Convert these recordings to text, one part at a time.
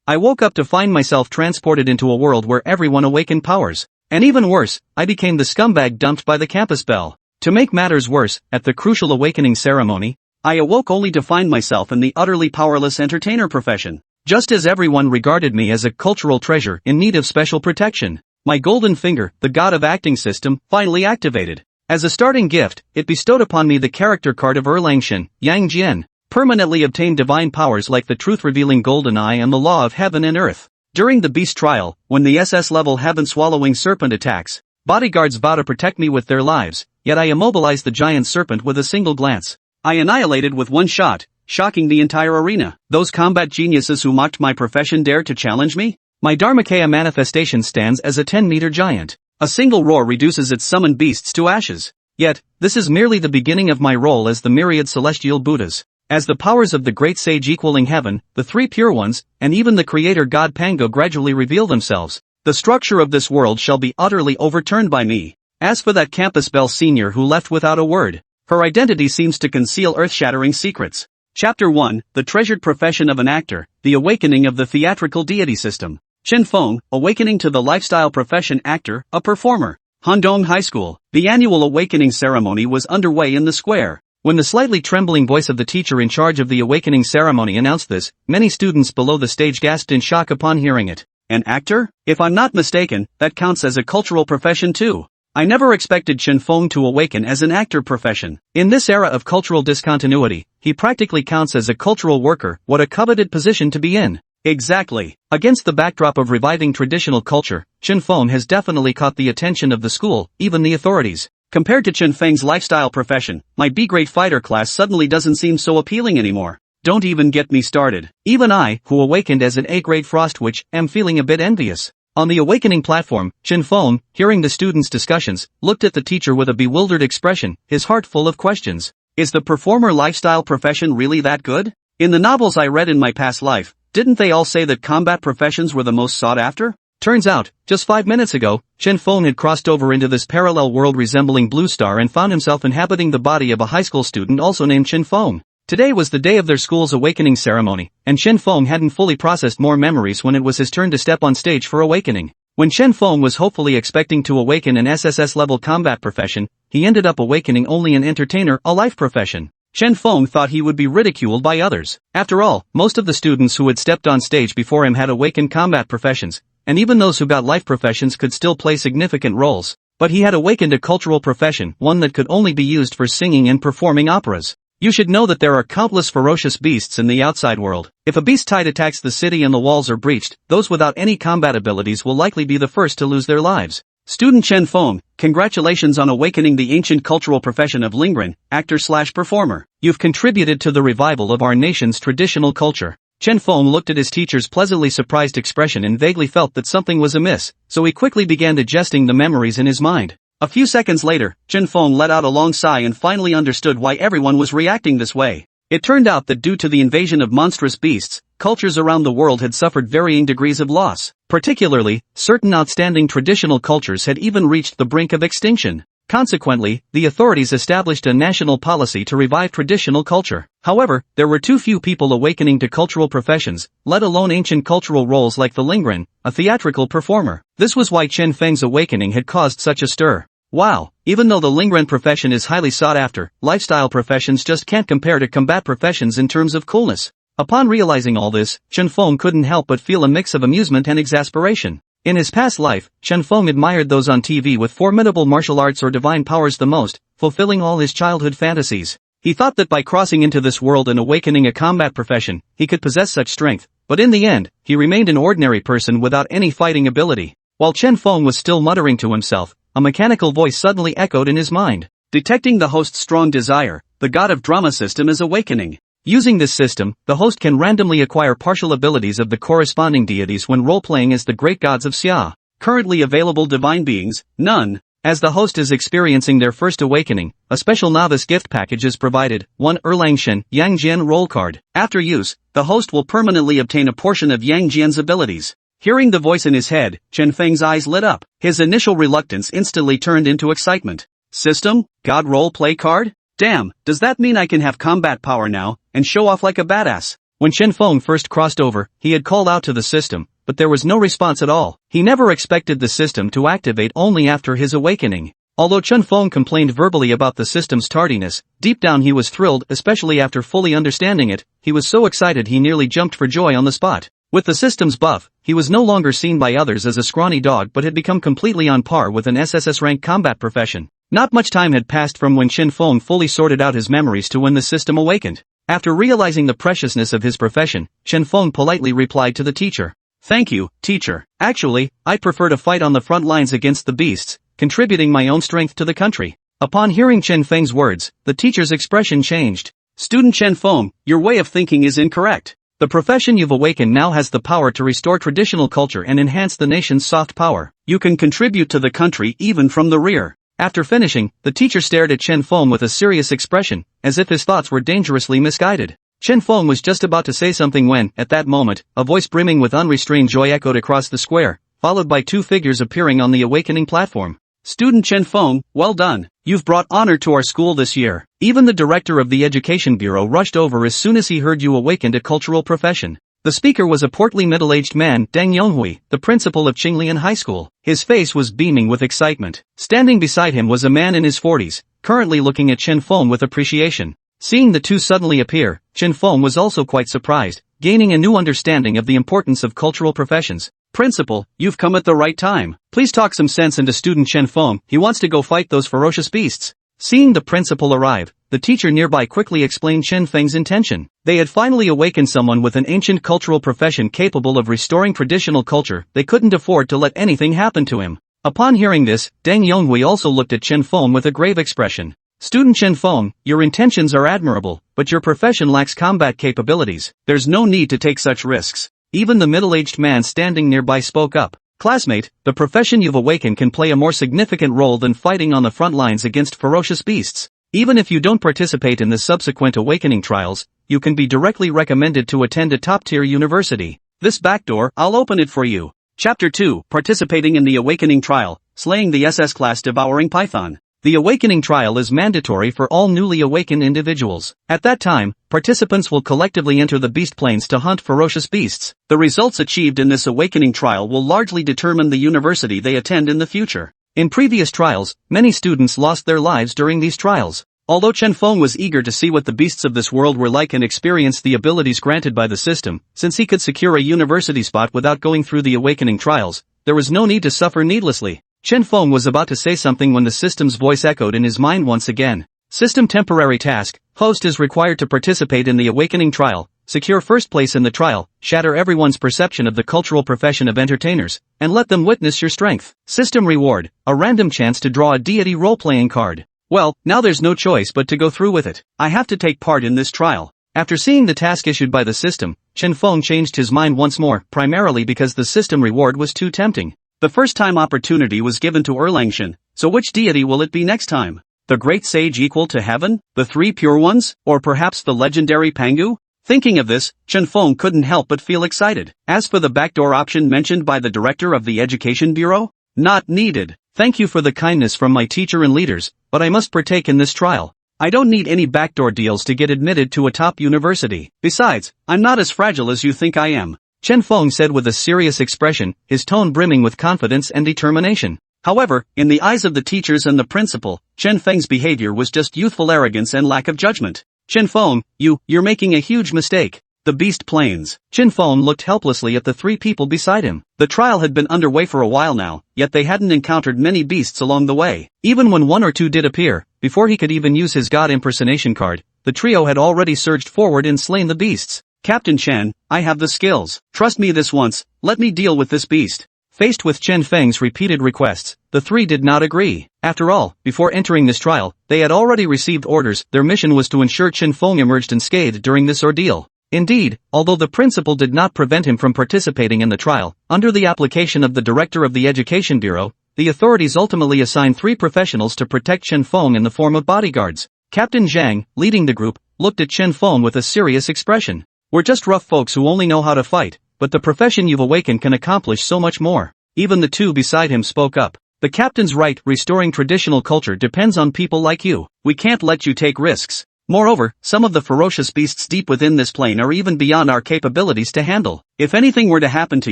I woke up to find myself transported into a world where everyone awakened powers. And even worse, I became the scumbag dumped by the campus belle. To make matters worse, at the crucial awakening ceremony, I awoke only to find myself in the utterly powerless entertainer profession. Just as everyone regarded me as a cultural treasure in need of special protection, my golden finger, the god of acting system, finally activated. As a starting gift, it bestowed upon me the character card of Erlang Shen Yang Jian, permanently obtained divine powers like the truth-revealing golden eye and the law of heaven and earth. During the beast trial, when the SS-level heaven-swallowing serpent attacks, bodyguards vow to protect me with their lives, yet I immobilized the giant serpent with a single glance. I annihilated with one shot, shocking the entire arena. Those combat geniuses who mocked my profession dared to challenge me? My Dharmakaya manifestation stands as a 10-meter giant. A single roar reduces its summoned beasts to ashes. Yet, this is merely the beginning of my role as the myriad celestial Buddhas. As the powers of the great sage equaling heaven, the three pure ones, and even the creator god Pangu gradually reveal themselves, the structure of this world shall be utterly overturned by me. As for that campus belle senior who left without a word, her identity seems to conceal earth-shattering secrets. Chapter 1, The Treasured Profession of an Actor, The Awakening of the Theatrical Deity System. Chen Feng, awakening to the lifestyle profession actor, a performer. Handong High School. The annual awakening ceremony was underway in the square. When the slightly trembling voice of the teacher in charge of the awakening ceremony announced this, many students below the stage gasped in shock upon hearing it. An actor? If I'm not mistaken, that counts as a cultural profession too. I never expected Chen Feng to awaken as an actor profession. In this era of cultural discontinuity, he practically counts as a cultural worker, what a coveted position to be in. Exactly. Against the backdrop of reviving traditional culture, Chen Feng has definitely caught the attention of the school, even the authorities. Compared to Chen Feng's lifestyle profession, my B-grade fighter class suddenly doesn't seem so appealing anymore. Don't even get me started. Even I, who awakened as an A-grade frost witch, am feeling a bit envious. On the awakening platform, Chen Feng, hearing the students' discussions, looked at the teacher with a bewildered expression, his heart full of questions. Is the performer lifestyle profession really that good? In the novels I read in my past life, didn't they all say that combat professions were the most sought after? Turns out, just 5 minutes ago, Chen Feng had crossed over into this parallel world resembling Blue Star and found himself inhabiting the body of a high school student also named Chen Feng. Today was the day of their school's awakening ceremony, and Chen Feng hadn't fully processed more memories when it was his turn to step on stage for awakening. When Chen Feng was hopefully expecting to awaken an SSS-level combat profession, he ended up awakening only an entertainer, a life profession. Chen Feng thought he would be ridiculed by others. After all, most of the students who had stepped on stage before him had awakened combat professions, and even those who got life professions could still play significant roles. But he had awakened a cultural profession, one that could only be used for singing and performing operas. You should know that there are countless ferocious beasts in the outside world. If a beast tide attacks the city and the walls are breached, those without any combat abilities will likely be the first to lose their lives. Student Chen Feng, congratulations on awakening the ancient cultural profession of lingren, actor/performer. You've contributed to the revival of our nation's traditional culture. Chen Feng looked at his teacher's pleasantly surprised expression and vaguely felt that something was amiss, so he quickly began digesting the memories in his mind. A few seconds later, Chen Feng let out a long sigh and finally understood why everyone was reacting this way. It turned out that due to the invasion of monstrous beasts, cultures around the world had suffered varying degrees of loss. Particularly, certain outstanding traditional cultures had even reached the brink of extinction. Consequently, the authorities established a national policy to revive traditional culture. However, there were too few people awakening to cultural professions, let alone ancient cultural roles like the lingren, a theatrical performer. This was why Chen Feng's awakening had caused such a stir. Wow, even though the lingren profession is highly sought after, lifestyle professions just can't compare to combat professions in terms of coolness. Upon realizing all this, Chen Feng couldn't help but feel a mix of amusement and exasperation. In his past life, Chen Feng admired those on TV with formidable martial arts or divine powers the most, fulfilling all his childhood fantasies. He thought that by crossing into this world and awakening a combat profession, he could possess such strength, but in the end, he remained an ordinary person without any fighting ability. While Chen Feng was still muttering to himself, a mechanical voice suddenly echoed in his mind. Detecting the host's strong desire, the god of drama system is awakening. Using this system, the host can randomly acquire partial abilities of the corresponding deities when role-playing as the great gods of Xia. Currently available divine beings, none. As the host is experiencing their first awakening, a special novice gift package is provided, one Erlang Shen Yang Jian roll card. After use, the host will permanently obtain a portion of Yang Jian's abilities. Hearing the voice in his head, Chen Feng's eyes lit up. His initial reluctance instantly turned into excitement. System? God role play card? Damn, does that mean I can have combat power now, and show off like a badass? When Chen Feng first crossed over, he had called out to the system, but there was no response at all. He never expected the system to activate only after his awakening. Although Chen Feng complained verbally about the system's tardiness, deep down he was thrilled, especially after fully understanding it. He was so excited he nearly jumped for joy on the spot. With the system's buff, he was no longer seen by others as a scrawny dog but had become completely on par with an SS-ranked combat profession. Not much time had passed from when Chen Feng fully sorted out his memories to when the system awakened. After realizing the preciousness of his profession, Chen Feng politely replied to the teacher. "Thank you, teacher. Actually, I'd prefer to fight on the front lines against the beasts, contributing my own strength to the country." Upon hearing Chen Feng's words, the teacher's expression changed. "Student Chen Feng, your way of thinking is incorrect. The profession you've awakened now has the power to restore traditional culture and enhance the nation's soft power. You can contribute to the country even from the rear." After finishing, the teacher stared at Chen Feng with a serious expression, as if his thoughts were dangerously misguided. Chen Feng was just about to say something when, at that moment, a voice brimming with unrestrained joy echoed across the square, followed by two figures appearing on the awakening platform. "Student Chen Feng, well done. You've brought honor to our school this year." Even the director of the Education Bureau rushed over as soon as he heard you awakened a cultural profession. The speaker was a portly middle-aged man, Deng Yonghui, the principal of Qinglian High School. His face was beaming with excitement. Standing beside him was a man in his 40s, currently looking at Chen Feng with appreciation. Seeing the two suddenly appear, Chen Feng was also quite surprised, gaining a new understanding of the importance of cultural professions. "Principal, you've come at the right time. Please talk some sense into student Chen Feng. He wants to go fight those ferocious beasts." Seeing the principal arrive, the teacher nearby quickly explained Chen Feng's intention. They had finally awakened someone with an ancient cultural profession capable of restoring traditional culture. They couldn't afford to let anything happen to him. Upon hearing this, Deng Yonghui also looked at Chen Feng with a grave expression. "Student Chen Feng, your intentions are admirable, but your profession lacks combat capabilities. There's no need to take such risks." Even the middle-aged man standing nearby spoke up. "Classmate, the profession you've awakened can play a more significant role than fighting on the front lines against ferocious beasts. Even if you don't participate in the subsequent awakening trials, you can be directly recommended to attend a top-tier university. This back door, I'll open it for you." Chapter 2, Participating in the Awakening Trial, Slaying the SS-class Devouring Python. The awakening trial is mandatory for all newly awakened individuals. At that time, participants will collectively enter the beast plains to hunt ferocious beasts. The results achieved in this awakening trial will largely determine the university they attend in the future. In previous trials, many students lost their lives during these trials. Although Chen Feng was eager to see what the beasts of this world were like and experience the abilities granted by the system, since he could secure a university spot without going through the awakening trials, there was no need to suffer needlessly. Chen Feng was about to say something when the system's voice echoed in his mind once again. System temporary task, host is required to participate in the awakening trial, secure first place in the trial, shatter everyone's perception of the cultural profession of entertainers, and let them witness your strength. System reward, a random chance to draw a deity role-playing card. Well, now there's no choice but to go through with it. I have to take part in this trial. After seeing the task issued by the system, Chen Feng changed his mind once more, primarily because the system reward was too tempting. The first time opportunity was given to Erlang Shen, so which deity will it be next time? The great sage equal to heaven? The three pure ones? Or perhaps the legendary Pangu? Thinking of this, Chen Feng couldn't help but feel excited. As for the backdoor option mentioned by the director of the Education Bureau, not needed. Thank you for the kindness from my teacher and leaders, but I must partake in this trial. I don't need any backdoor deals to get admitted to a top university. Besides, I'm not as fragile as you think I am. Chen Feng said with a serious expression, his tone brimming with confidence and determination. However, in the eyes of the teachers and the principal, Chen Feng's behavior was just youthful arrogance and lack of judgment. "Chen Feng, you're making a huge mistake." The beast plains. Chen Feng looked helplessly at the three people beside him. The trial had been underway for a while now, yet they hadn't encountered many beasts along the way. Even when one or two did appear, before he could even use his god impersonation card, the trio had already surged forward and slain the beasts. "Captain Chen, I have the skills. Trust me this once, let me deal with this beast." Faced with Chen Feng's repeated requests, the three did not agree. After all, before entering this trial, they had already received orders. Their mission was to ensure Chen Feng emerged unscathed during this ordeal. Indeed, although the principal did not prevent him from participating in the trial, under the application of the director of the Education Bureau, the authorities ultimately assigned 3 professionals to protect Chen Feng in the form of bodyguards. Captain Zhang, leading the group, looked at Chen Feng with a serious expression. "We're just rough folks who only know how to fight, but the profession you've awakened can accomplish so much more." Even the two beside him spoke up. "The captain's right, restoring traditional culture depends on people like you. We can't let you take risks." Moreover, some of the ferocious beasts deep within this plane are even beyond our capabilities to handle. If anything were to happen to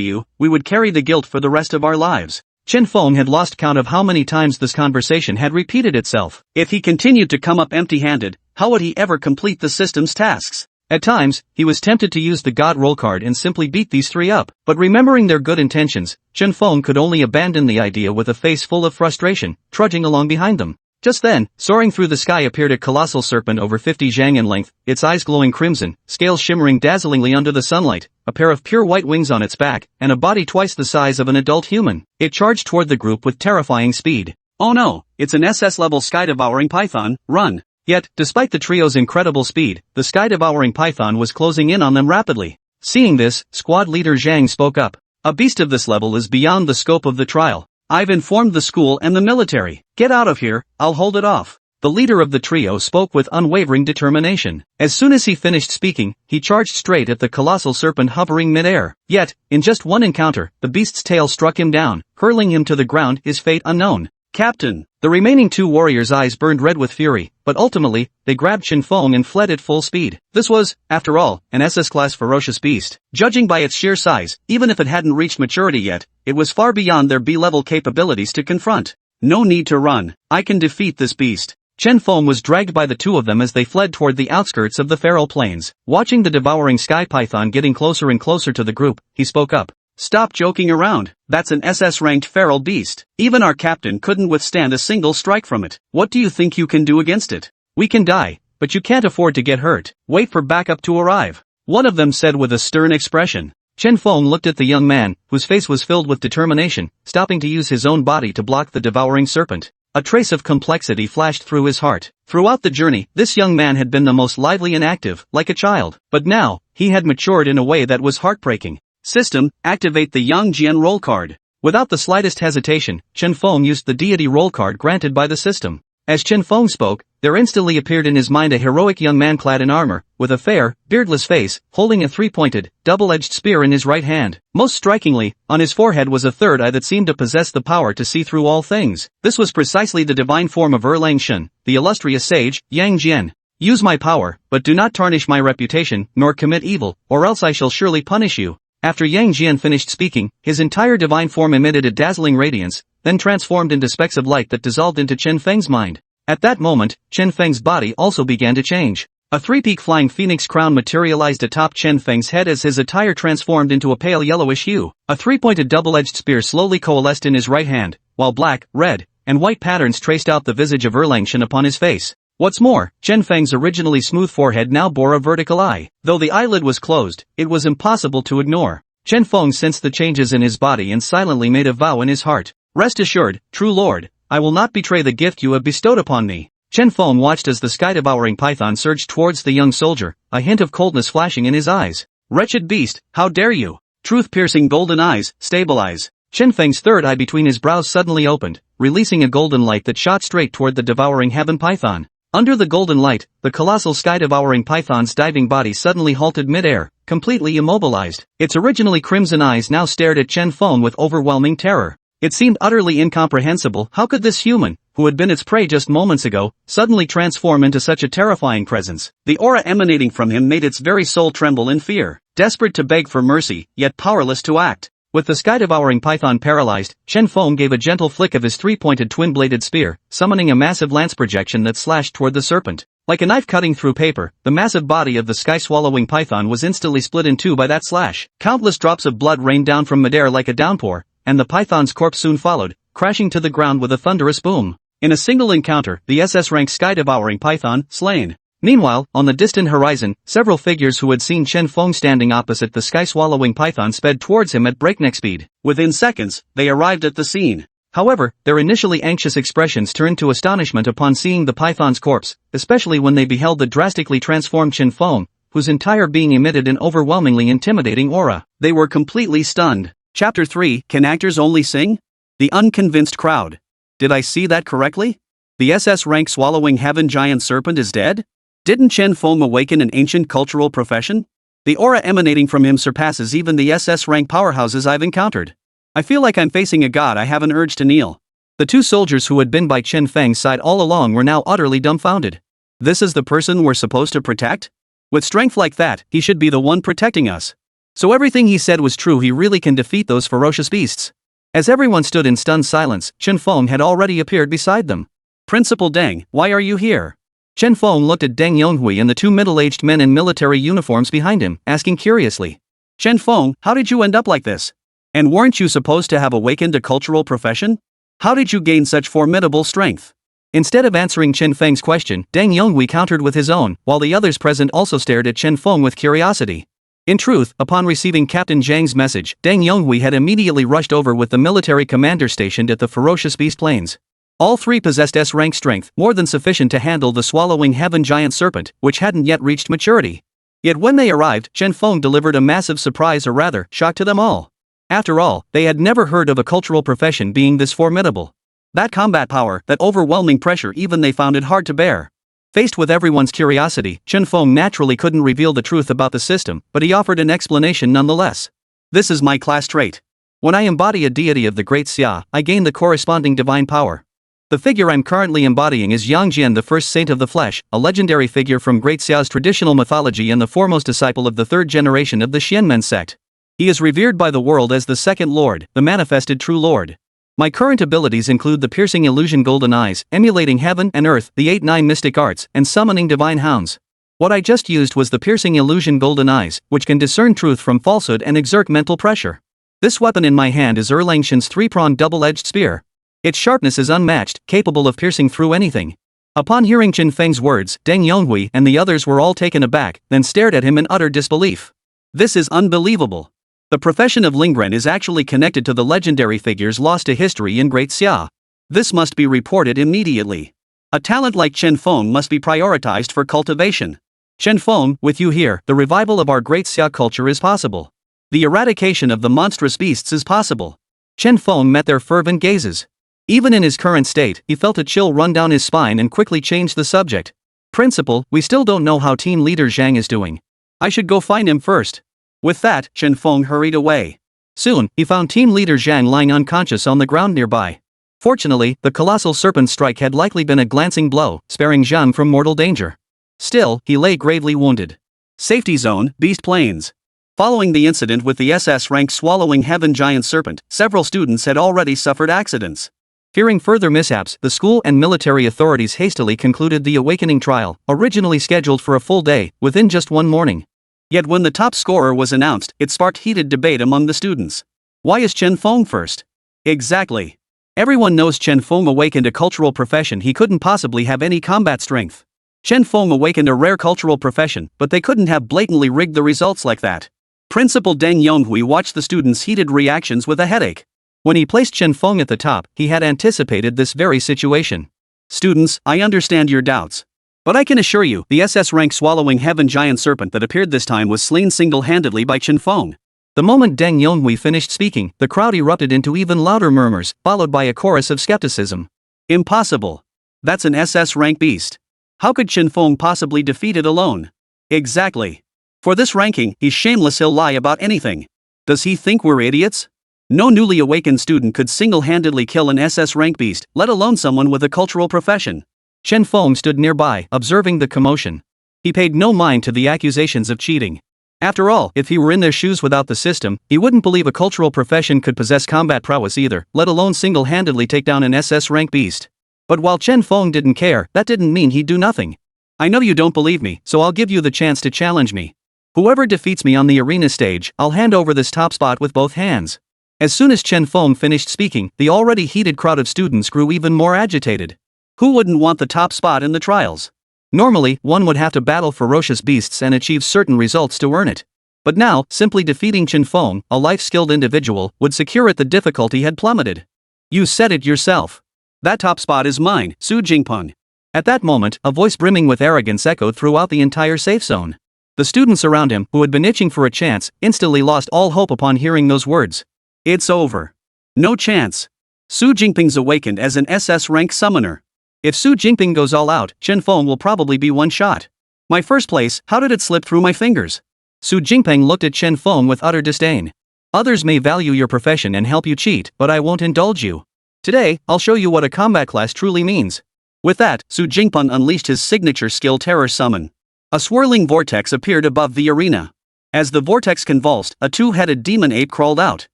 you, we would carry the guilt for the rest of our lives. Chen Feng had lost count of how many times this conversation had repeated itself. If he continued to come up empty-handed, how would he ever complete the system's tasks? At times, he was tempted to use the God roll card and simply beat these three up, but remembering their good intentions, Chen Feng could only abandon the idea with a face full of frustration, trudging along behind them. Just then, soaring through the sky appeared a colossal serpent over 50 zhang in length, its eyes glowing crimson, scales shimmering dazzlingly under the sunlight, a pair of pure white wings on its back, and a body twice the size of an adult human. It charged toward the group with terrifying speed. Oh no, it's an SS-level Sky-Devouring Python, run! Yet, despite the trio's incredible speed, the Sky-Devouring Python was closing in on them rapidly. Seeing this, squad leader Zhang spoke up. A beast of this level is beyond the scope of the trial. I've informed the school and the military. Get out of here, I'll hold it off. The leader of the trio spoke with unwavering determination. As soon as he finished speaking, he charged straight at the colossal serpent hovering mid-air. Yet, in just one encounter, the beast's tail struck him down, hurling him to the ground, his fate unknown. Captain! The remaining two warriors' eyes burned red with fury, but ultimately, they grabbed Chen Feng and fled at full speed. This was, after all, an SS-class ferocious beast. Judging by its sheer size, even if it hadn't reached maturity yet, it was far beyond their B-level capabilities to confront. No need to run. I can defeat this beast. Chen Feng was dragged by the two of them as they fled toward the outskirts of the feral plains. Watching the devouring sky python getting closer and closer to the group, he spoke up. Stop joking around. That's an SS-ranked feral beast. Even our captain couldn't withstand a single strike from it. What do you think you can do against it? We can die, but you can't afford to get hurt. Wait for backup to arrive. One of them said with a stern expression. Chen Feng looked at the young man, whose face was filled with determination, stopping to use his own body to block the devouring serpent. A trace of complexity flashed through his heart. Throughout the journey, this young man had been the most lively and active, like a child. But now, he had matured in a way that was heartbreaking. System, activate the Yang Jian roll card. Without the slightest hesitation, Chen Feng used the deity roll card granted by the system. As Chen Feng spoke, there instantly appeared in his mind a heroic young man clad in armor, with a fair, beardless face, holding a three-pointed, double-edged spear in his right hand. Most strikingly, on his forehead was a third eye that seemed to possess the power to see through all things. This was precisely the divine form of Erlang Shen, the illustrious sage, Yang Jian. Use my power, but do not tarnish my reputation, nor commit evil, or else I shall surely punish you. After Yang Jian finished speaking, his entire divine form emitted a dazzling radiance, then transformed into specks of light that dissolved into Chen Feng's mind. At that moment, Chen Feng's body also began to change. A three-peak flying phoenix crown materialized atop Chen Feng's head as his attire transformed into a pale yellowish hue. A three-pointed double-edged spear slowly coalesced in his right hand, while black, red, and white patterns traced out the visage of Erlang Shen upon his face. What's more, Chen Feng's originally smooth forehead now bore a vertical eye. Though the eyelid was closed, it was impossible to ignore. Chen Feng sensed the changes in his body and silently made a vow in his heart. Rest assured, true lord, I will not betray the gift you have bestowed upon me. Chen Feng watched as the sky-devouring python surged towards the young soldier, a hint of coldness flashing in his eyes. Wretched beast, how dare you? Truth-piercing golden eyes, stabilize. Chen Feng's third eye between his brows suddenly opened, releasing a golden light that shot straight toward the devouring heaven python. Under the golden light, the colossal sky-devouring python's diving body suddenly halted mid-air, completely immobilized. Its originally crimson eyes now stared at Chen Feng with overwhelming terror. It seemed utterly incomprehensible how could this human, who had been its prey just moments ago, suddenly transform into such a terrifying presence. The aura emanating from him made its very soul tremble in fear, desperate to beg for mercy, yet powerless to act. With the sky-devouring python paralyzed, Chen Feng gave a gentle flick of his three-pointed twin-bladed spear, summoning a massive lance projection that slashed toward the serpent. Like a knife cutting through paper, the massive body of the sky-swallowing python was instantly split in two by that slash. Countless drops of blood rained down from midair like a downpour, and the python's corpse soon followed, crashing to the ground with a thunderous boom. In a single encounter, the SS-ranked Sky-Devouring Python, slain. Meanwhile, on the distant horizon, several figures who had seen Chen Feng standing opposite the sky-swallowing python sped towards him at breakneck speed. Within seconds, they arrived at the scene. However, their initially anxious expressions turned to astonishment upon seeing the python's corpse, especially when they beheld the drastically transformed Chen Feng, whose entire being emitted an overwhelmingly intimidating aura. They were completely stunned. Chapter 3, Can Actors Only Sing? The Unconvinced Crowd. Did I see that correctly? The SS-ranked swallowing heaven giant serpent is dead? Didn't Chen Feng awaken an ancient cultural profession? The aura emanating from him surpasses even the SS-rank powerhouses I've encountered. I feel like I'm facing a god I have an urge to kneel. The two soldiers who had been by Chen Feng's side all along were now utterly dumbfounded. This is the person we're supposed to protect? With strength like that, he should be the one protecting us. So everything he said was true, he really can defeat those ferocious beasts. As everyone stood in stunned silence, Chen Feng had already appeared beside them. Principal Deng, why are you here? Chen Feng looked at Deng Yonghui and the two middle-aged men in military uniforms behind him, asking curiously. Chen Feng, how did you end up like this? And weren't you supposed to have awakened a cultural profession? How did you gain such formidable strength? Instead of answering Chen Feng's question, Deng Yonghui countered with his own, while the others present also stared at Chen Feng with curiosity. In truth, upon receiving Captain Zhang's message, Deng Yonghui had immediately rushed over with the military commander stationed at the ferocious beast plains. All three possessed S-rank strength, more than sufficient to handle the swallowing heaven giant serpent, which hadn't yet reached maturity. Yet when they arrived, Chen Feng delivered a massive surprise, or rather, shock to them all. After all, they had never heard of a cultural profession being this formidable. That combat power, that overwhelming pressure, even they found it hard to bear. Faced with everyone's curiosity, Chen Feng naturally couldn't reveal the truth about the system, but he offered an explanation nonetheless. This is my class trait. When I embody a deity of the Great Xia, I gain the corresponding divine power. The figure I'm currently embodying is Yang Jian, the first saint of the flesh, a legendary figure from Great Xia's traditional mythology and the foremost disciple of the third generation of the Xianmen sect. He is revered by the world as the second lord, the manifested true lord. My current abilities include the piercing illusion golden eyes, emulating heaven and earth, the 8-9 mystic arts, and summoning divine hounds. What I just used was the piercing illusion golden eyes, which can discern truth from falsehood and exert mental pressure. This weapon in my hand is Erlang Shen's three-pronged double-edged spear. Its sharpness is unmatched, capable of piercing through anything. Upon hearing Chen Feng's words, Deng Yonghui and the others were all taken aback, then stared at him in utter disbelief. This is unbelievable. The profession of Lingren is actually connected to the legendary figures lost to history in Great Xia. This must be reported immediately. A talent like Chen Feng must be prioritized for cultivation. Chen Feng, with you here, the revival of our Great Xia culture is possible. The eradication of the monstrous beasts is possible. Chen Feng met their fervent gazes. Even in his current state, he felt a chill run down his spine and quickly changed the subject. Principal, we still don't know how team leader Zhang is doing. I should go find him first. With that, Chen Feng hurried away. Soon, he found team leader Zhang lying unconscious on the ground nearby. Fortunately, the colossal serpent strike had likely been a glancing blow, sparing Zhang from mortal danger. Still, he lay gravely wounded. Safety zone, Beast Plains. Following the incident with the SS-ranked swallowing heaven giant serpent, several students had already suffered accidents. Fearing further mishaps, the school and military authorities hastily concluded the awakening trial, originally scheduled for a full day, within just one morning. Yet when the top scorer was announced, it sparked heated debate among the students. Why is Chen Feng first? Exactly. Everyone knows Chen Feng awakened a cultural profession, he couldn't possibly have any combat strength. Chen Feng awakened a rare cultural profession, but they couldn't have blatantly rigged the results like that. Principal Deng Yonghui watched the students' heated reactions with a headache. When he placed Chen Feng at the top, he had anticipated this very situation. Students, I understand your doubts. But I can assure you, the SS-ranked swallowing heaven giant serpent that appeared this time was slain single-handedly by Chen Feng. The moment Deng Yonghui finished speaking, the crowd erupted into even louder murmurs, followed by a chorus of skepticism. Impossible. That's an SS-rank beast. How could Chen Feng possibly defeat it alone? Exactly. For this ranking, he's shameless, he'll lie about anything. Does he think we're idiots? No newly awakened student could single-handedly kill an SS-rank beast, let alone someone with a cultural profession. Chen Feng stood nearby, observing the commotion. He paid no mind to the accusations of cheating. After all, if he were in their shoes without the system, he wouldn't believe a cultural profession could possess combat prowess either, let alone single-handedly take down an SS-rank beast. But while Chen Feng didn't care, that didn't mean he'd do nothing. I know you don't believe me, so I'll give you the chance to challenge me. Whoever defeats me on the arena stage, I'll hand over this top spot with both hands. As soon as Chen Feng finished speaking, the already heated crowd of students grew even more agitated. Who wouldn't want the top spot in the trials? Normally, one would have to battle ferocious beasts and achieve certain results to earn it. But now, simply defeating Chen Feng, a life-skilled individual, would secure it. The difficulty had plummeted. You said it yourself. That top spot is mine, Su Jingpeng. At that moment, a voice brimming with arrogance echoed throughout the entire safe zone. The students around him, who had been itching for a chance, instantly lost all hope upon hearing those words. It's over. No chance. Su Jingping's awakened as an SS-rank summoner. If Su Jingping goes all out, Chen Feng will probably be one shot. My first place, how did it slip through my fingers? Su Jingping looked at Chen Feng with utter disdain. Others may value your profession and help you cheat, but I won't indulge you. Today, I'll show you what a combat class truly means. With that, Su Jingpeng unleashed his signature skill Terror Summon. A swirling vortex appeared above the arena. As the vortex convulsed, a two-headed demon ape crawled out.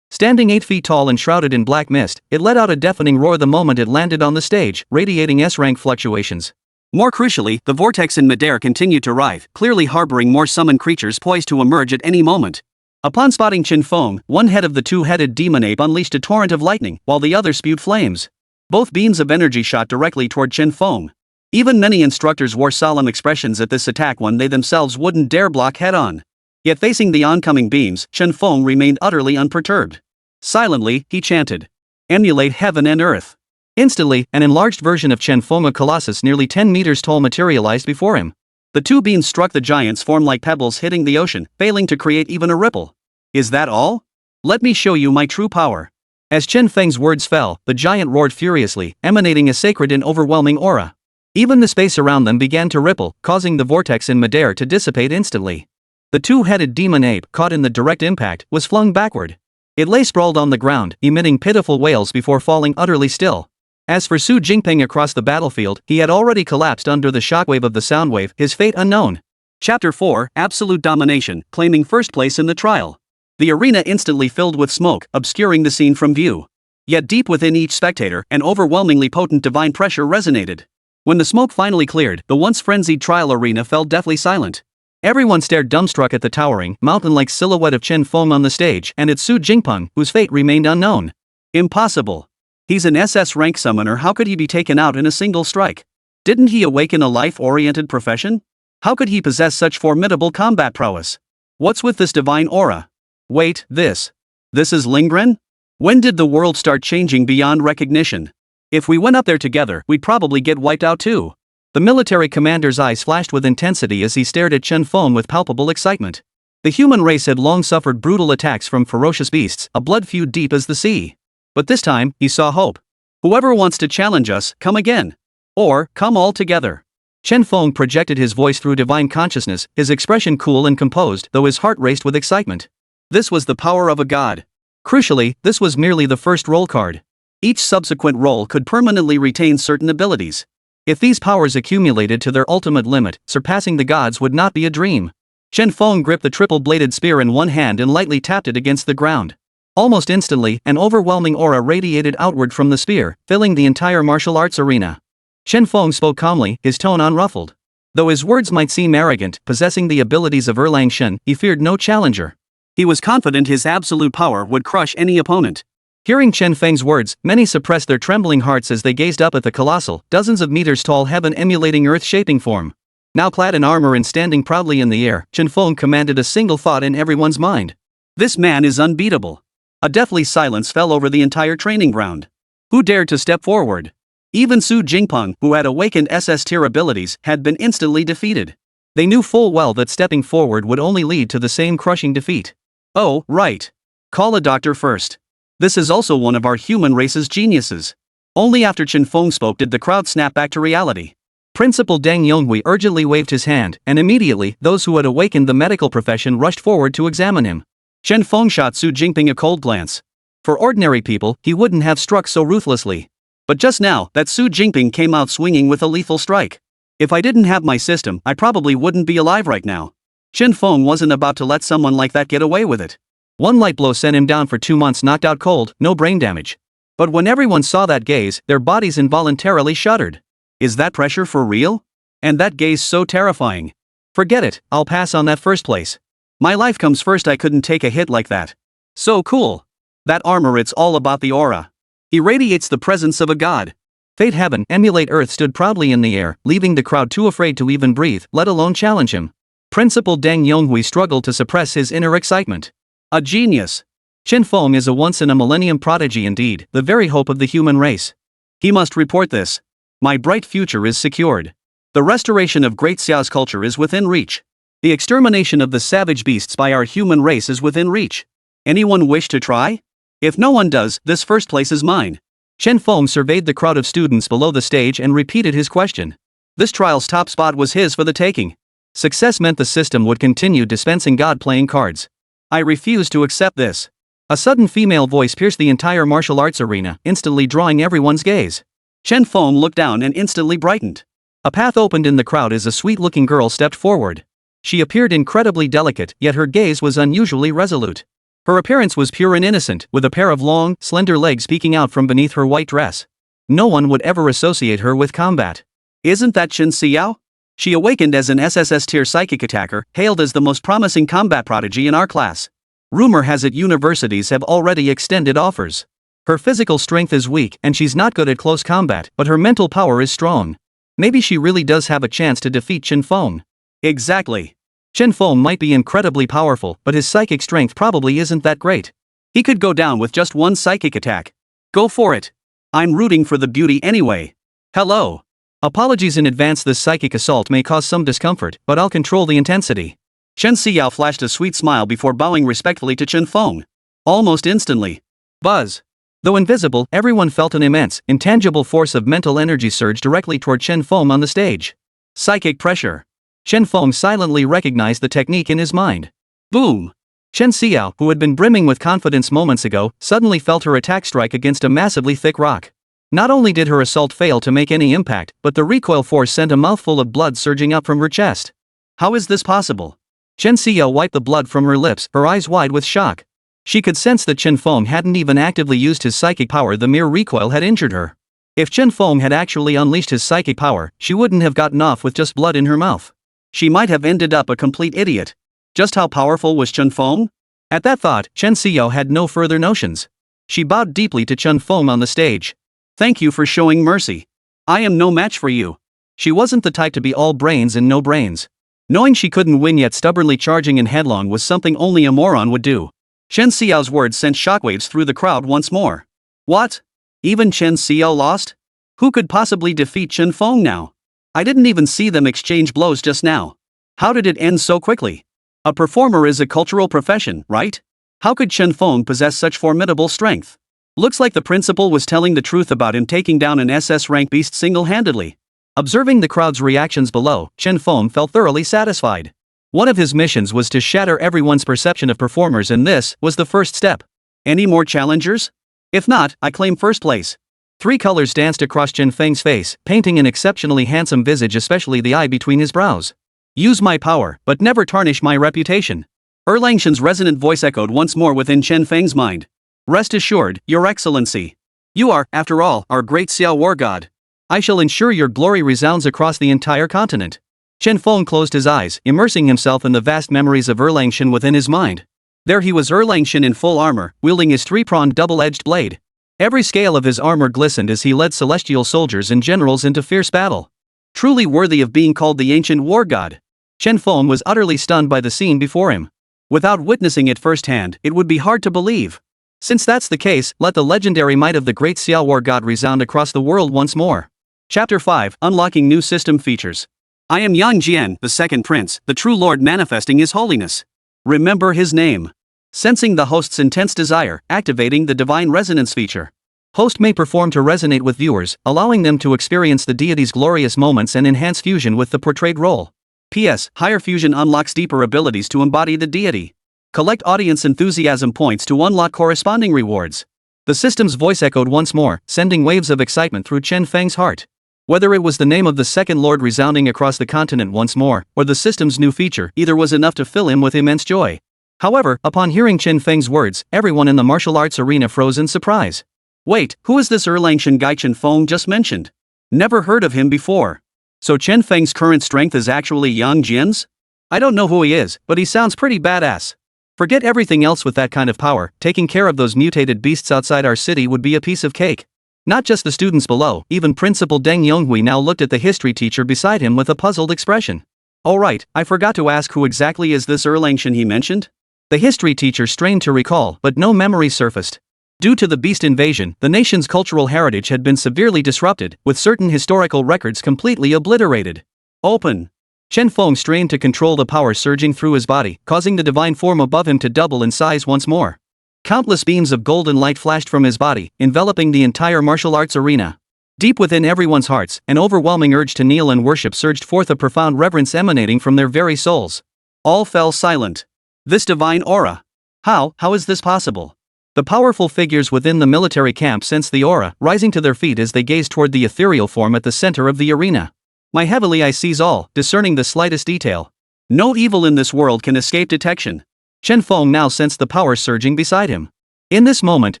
Standing 8 feet tall and shrouded in black mist, it let out a deafening roar the moment it landed on the stage, radiating S-rank fluctuations. More crucially, the vortex in midair continued to writhe, clearly harboring more summoned creatures poised to emerge at any moment. Upon spotting Qin Feng, one head of the two-headed demon ape unleashed a torrent of lightning, while the other spewed flames. Both beams of energy shot directly toward Qin Feng. Even many instructors wore solemn expressions at this attack when they themselves wouldn't dare block head-on. Yet facing the oncoming beams, Qin Feng remained utterly unperturbed. Silently, he chanted, "Emulate heaven and earth." Instantly, an enlarged version of Qin Feng, a colossus nearly 10 meters tall, materialized before him. The two beams struck the giant's form like pebbles hitting the ocean, failing to create even a ripple. "Is that all? Let me show you my true power." As Qin Feng's words fell, the giant roared furiously, emanating a sacred and overwhelming aura. Even the space around them began to ripple, causing the vortex in midair to dissipate instantly. The two-headed demon ape, caught in the direct impact, was flung backward. It lay sprawled on the ground, emitting pitiful wails before falling utterly still. As for Su Jingpeng across the battlefield, he had already collapsed under the shockwave of the soundwave, his fate unknown. Chapter 4, Absolute Domination, claiming first place in the trial. The arena instantly filled with smoke, obscuring the scene from view. Yet deep within each spectator, an overwhelmingly potent divine pressure resonated. When the smoke finally cleared, the once frenzied trial arena fell deathly silent. Everyone stared dumbstruck at the towering, mountain-like silhouette of Qin Feng on the stage and at Su Jingpeng, whose fate remained unknown. Impossible. He's an SS-ranked summoner, how could he be taken out in a single strike? Didn't he awaken a life-oriented profession? How could he possess such formidable combat prowess? What's with this divine aura? Wait, this is Lingren? When did the world start changing beyond recognition? If we went up there together, we'd probably get wiped out too. The military commander's eyes flashed with intensity as he stared at Qin Feng with palpable excitement. The human race had long suffered brutal attacks from ferocious beasts, a blood feud deep as the sea. But this time, he saw hope. Whoever wants to challenge us, come again. Or, come all together. Qin Feng projected his voice through divine consciousness, his expression cool and composed, though his heart raced with excitement. This was the power of a god. Crucially, this was merely the first roll card. Each subsequent roll could permanently retain certain abilities. If these powers accumulated to their ultimate limit, surpassing the gods would not be a dream. Qin Feng gripped the triple-bladed spear in one hand and lightly tapped it against the ground. Almost instantly, an overwhelming aura radiated outward from the spear, filling the entire martial arts arena. Qin Feng spoke calmly, his tone unruffled. Though his words might seem arrogant, possessing the abilities of Erlang Shen, he feared no challenger. He was confident his absolute power would crush any opponent. Hearing Qin Feng's words, many suppressed their trembling hearts as they gazed up at the colossal, dozens of meters tall heaven emulating earth-shaping form. Now clad in armor and standing proudly in the air, Qin Feng commanded a single thought in everyone's mind. This man is unbeatable. A deathly silence fell over the entire training ground. Who dared to step forward? Even Su Jingpeng, who had awakened SS-tier abilities, had been instantly defeated. They knew full well that stepping forward would only lead to the same crushing defeat. Oh, right. Call a doctor first. This is also one of our human race's geniuses. Only after Qin Feng spoke did the crowd snap back to reality. Principal Deng Yonghui urgently waved his hand, and immediately, those who had awakened the medical profession rushed forward to examine him. Qin Feng shot Su Jingpeng a cold glance. For ordinary people, he wouldn't have struck so ruthlessly. But just now, that Su Jingpeng came out swinging with a lethal strike. If I didn't have my system, I probably wouldn't be alive right now. Qin Feng wasn't about to let someone like that get away with it. One light blow sent him down for 2 months knocked out cold, no brain damage. But when everyone saw that gaze, their bodies involuntarily shuddered. Is that pressure for real? And that gaze so terrifying. Forget it, I'll pass on that first place. My life comes first, I couldn't take a hit like that. So cool. That armor, it's all about the aura. He radiates the presence of a god. Fate Heaven, emulate Earth stood proudly in the air, leaving the crowd too afraid to even breathe, let alone challenge him. Principal Deng Yonghui struggled to suppress his inner excitement. A genius. Qin Feng is a once-in-a-millennium prodigy indeed, the very hope of the human race. He must report this. My bright future is secured. The restoration of Great Xiao's culture is within reach. The extermination of the savage beasts by our human race is within reach. Anyone wish to try? If no one does, this first place is mine. Qin Feng surveyed the crowd of students below the stage and repeated his question. This trial's top spot was his for the taking. Success meant the system would continue dispensing god-playing cards. I refuse to accept this. A sudden female voice pierced the entire martial arts arena, instantly drawing everyone's gaze. Chen Feng looked down and instantly brightened. A path opened in the crowd as a sweet-looking girl stepped forward. She appeared incredibly delicate, yet her gaze was unusually resolute. Her appearance was pure and innocent, with a pair of long, slender legs peeking out from beneath her white dress. No one would ever associate her with combat. Isn't that Chen Xiao? She awakened as an SSS-tier psychic attacker, hailed as the most promising combat prodigy in our class. Rumor has it universities have already extended offers. Her physical strength is weak and she's not good at close combat, but her mental power is strong. Maybe she really does have a chance to defeat Chen Feng. Exactly. Chen Feng might be incredibly powerful, but his psychic strength probably isn't that great. He could go down with just one psychic attack. Go for it. I'm rooting for the beauty anyway. Hello. Apologies in advance, this psychic assault may cause some discomfort, but I'll control the intensity. Chen Xiao flashed a sweet smile before bowing respectfully to Chen Feng. Almost instantly. Buzz. Though invisible, everyone felt an immense, intangible force of mental energy surge directly toward Chen Feng on the stage. Psychic pressure. Chen Feng silently recognized the technique in his mind. Boom! Chen Xiao, who had been brimming with confidence moments ago, suddenly felt her attack strike against a massively thick rock. Not only did her assault fail to make any impact, but the recoil force sent a mouthful of blood surging up from her chest. How is this possible? Chen Xiao wiped the blood from her lips, her eyes wide with shock. She could sense that Chen Feng hadn't even actively used his psychic power, the mere recoil had injured her. If Chen Feng had actually unleashed his psychic power, she wouldn't have gotten off with just blood in her mouth. She might have ended up a complete idiot. Just how powerful was Chen Feng? At that thought, Chen Xiao had no further notions. She bowed deeply to Chen Feng on the stage. Thank you for showing mercy. I am no match for you. She wasn't the type to be all brains and no brains. Knowing she couldn't win yet stubbornly charging in headlong was something only a moron would do. Chen Xiao's words sent shockwaves through the crowd once more. What? Even Chen Xiao lost? Who could possibly defeat Chen Feng now? I didn't even see them exchange blows just now. How did it end so quickly? A performer is a cultural profession, right? How could Chen Feng possess such formidable strength? Looks like the principal was telling the truth about him taking down an SS-ranked beast single-handedly. Observing the crowd's reactions below, Chen Feng felt thoroughly satisfied. One of his missions was to shatter everyone's perception of performers, and this was the first step. Any more challengers? If not, I claim first place. 3 colors danced across Chen Feng's face, painting an exceptionally handsome visage, especially the eye between his brows. Use my power, but never tarnish my reputation. Erlang Shen's resonant voice echoed once more within Chen Feng's mind. Rest assured, Your Excellency. You are, after all, our great Xiao war god. I shall ensure your glory resounds across the entire continent. Chen Feng closed his eyes, immersing himself in the vast memories of Erlang Shen within his mind. There he was, Erlang Shen in full armor, wielding his 3-pronged double-edged blade. Every scale of his armor glistened as he led celestial soldiers and generals into fierce battle. Truly worthy of being called the ancient war god. Chen Feng was utterly stunned by the scene before him. Without witnessing it firsthand, it would be hard to believe. Since that's the case, let the legendary might of the great Xiao war god resound across the world once more. Chapter 5, Unlocking New System Features. I am Yang Jian, the second prince, the true lord manifesting his holiness. Remember his name. Sensing the host's intense desire, activating the divine resonance feature. Host may perform to resonate with viewers, allowing them to experience the deity's glorious moments and enhance fusion with the portrayed role. P.S. Higher fusion unlocks deeper abilities to embody the deity. Collect audience enthusiasm points to unlock corresponding rewards. The system's voice echoed once more, sending waves of excitement through Chen Feng's heart. Whether it was the name of the second lord resounding across the continent once more, or the system's new feature, either was enough to fill him with immense joy. However, upon hearing Chen Feng's words, everyone in the martial arts arena froze in surprise. Wait, who is this Erlang Shen guy Chen Feng just mentioned? Never heard of him before. So Chen Feng's current strength is actually Yang Jian's? I don't know who he is, but he sounds pretty badass. Forget everything else with that kind of power, taking care of those mutated beasts outside our city would be a piece of cake. Not just the students below, even Principal Deng Yonghui now looked at the history teacher beside him with a puzzled expression. Oh right, I forgot to ask, who exactly is this Erlang Shen he mentioned? The history teacher strained to recall, but no memory surfaced. Due to the beast invasion, the nation's cultural heritage had been severely disrupted, with certain historical records completely obliterated. Open. Chen Feng strained to control the power surging through his body, causing the divine form above him to double in size once more. Countless beams of golden light flashed from his body, enveloping the entire martial arts arena. Deep within everyone's hearts, an overwhelming urge to kneel and worship surged forth, a profound reverence emanating from their very souls. All fell silent. This divine aura. How is this possible? The powerful figures within the military camp sensed the aura, rising to their feet as they gazed toward the ethereal form at the center of the arena. My heavenly eye sees all, discerning the slightest detail. No evil in this world can escape detection. Chen Feng now sensed the power surging beside him. In this moment,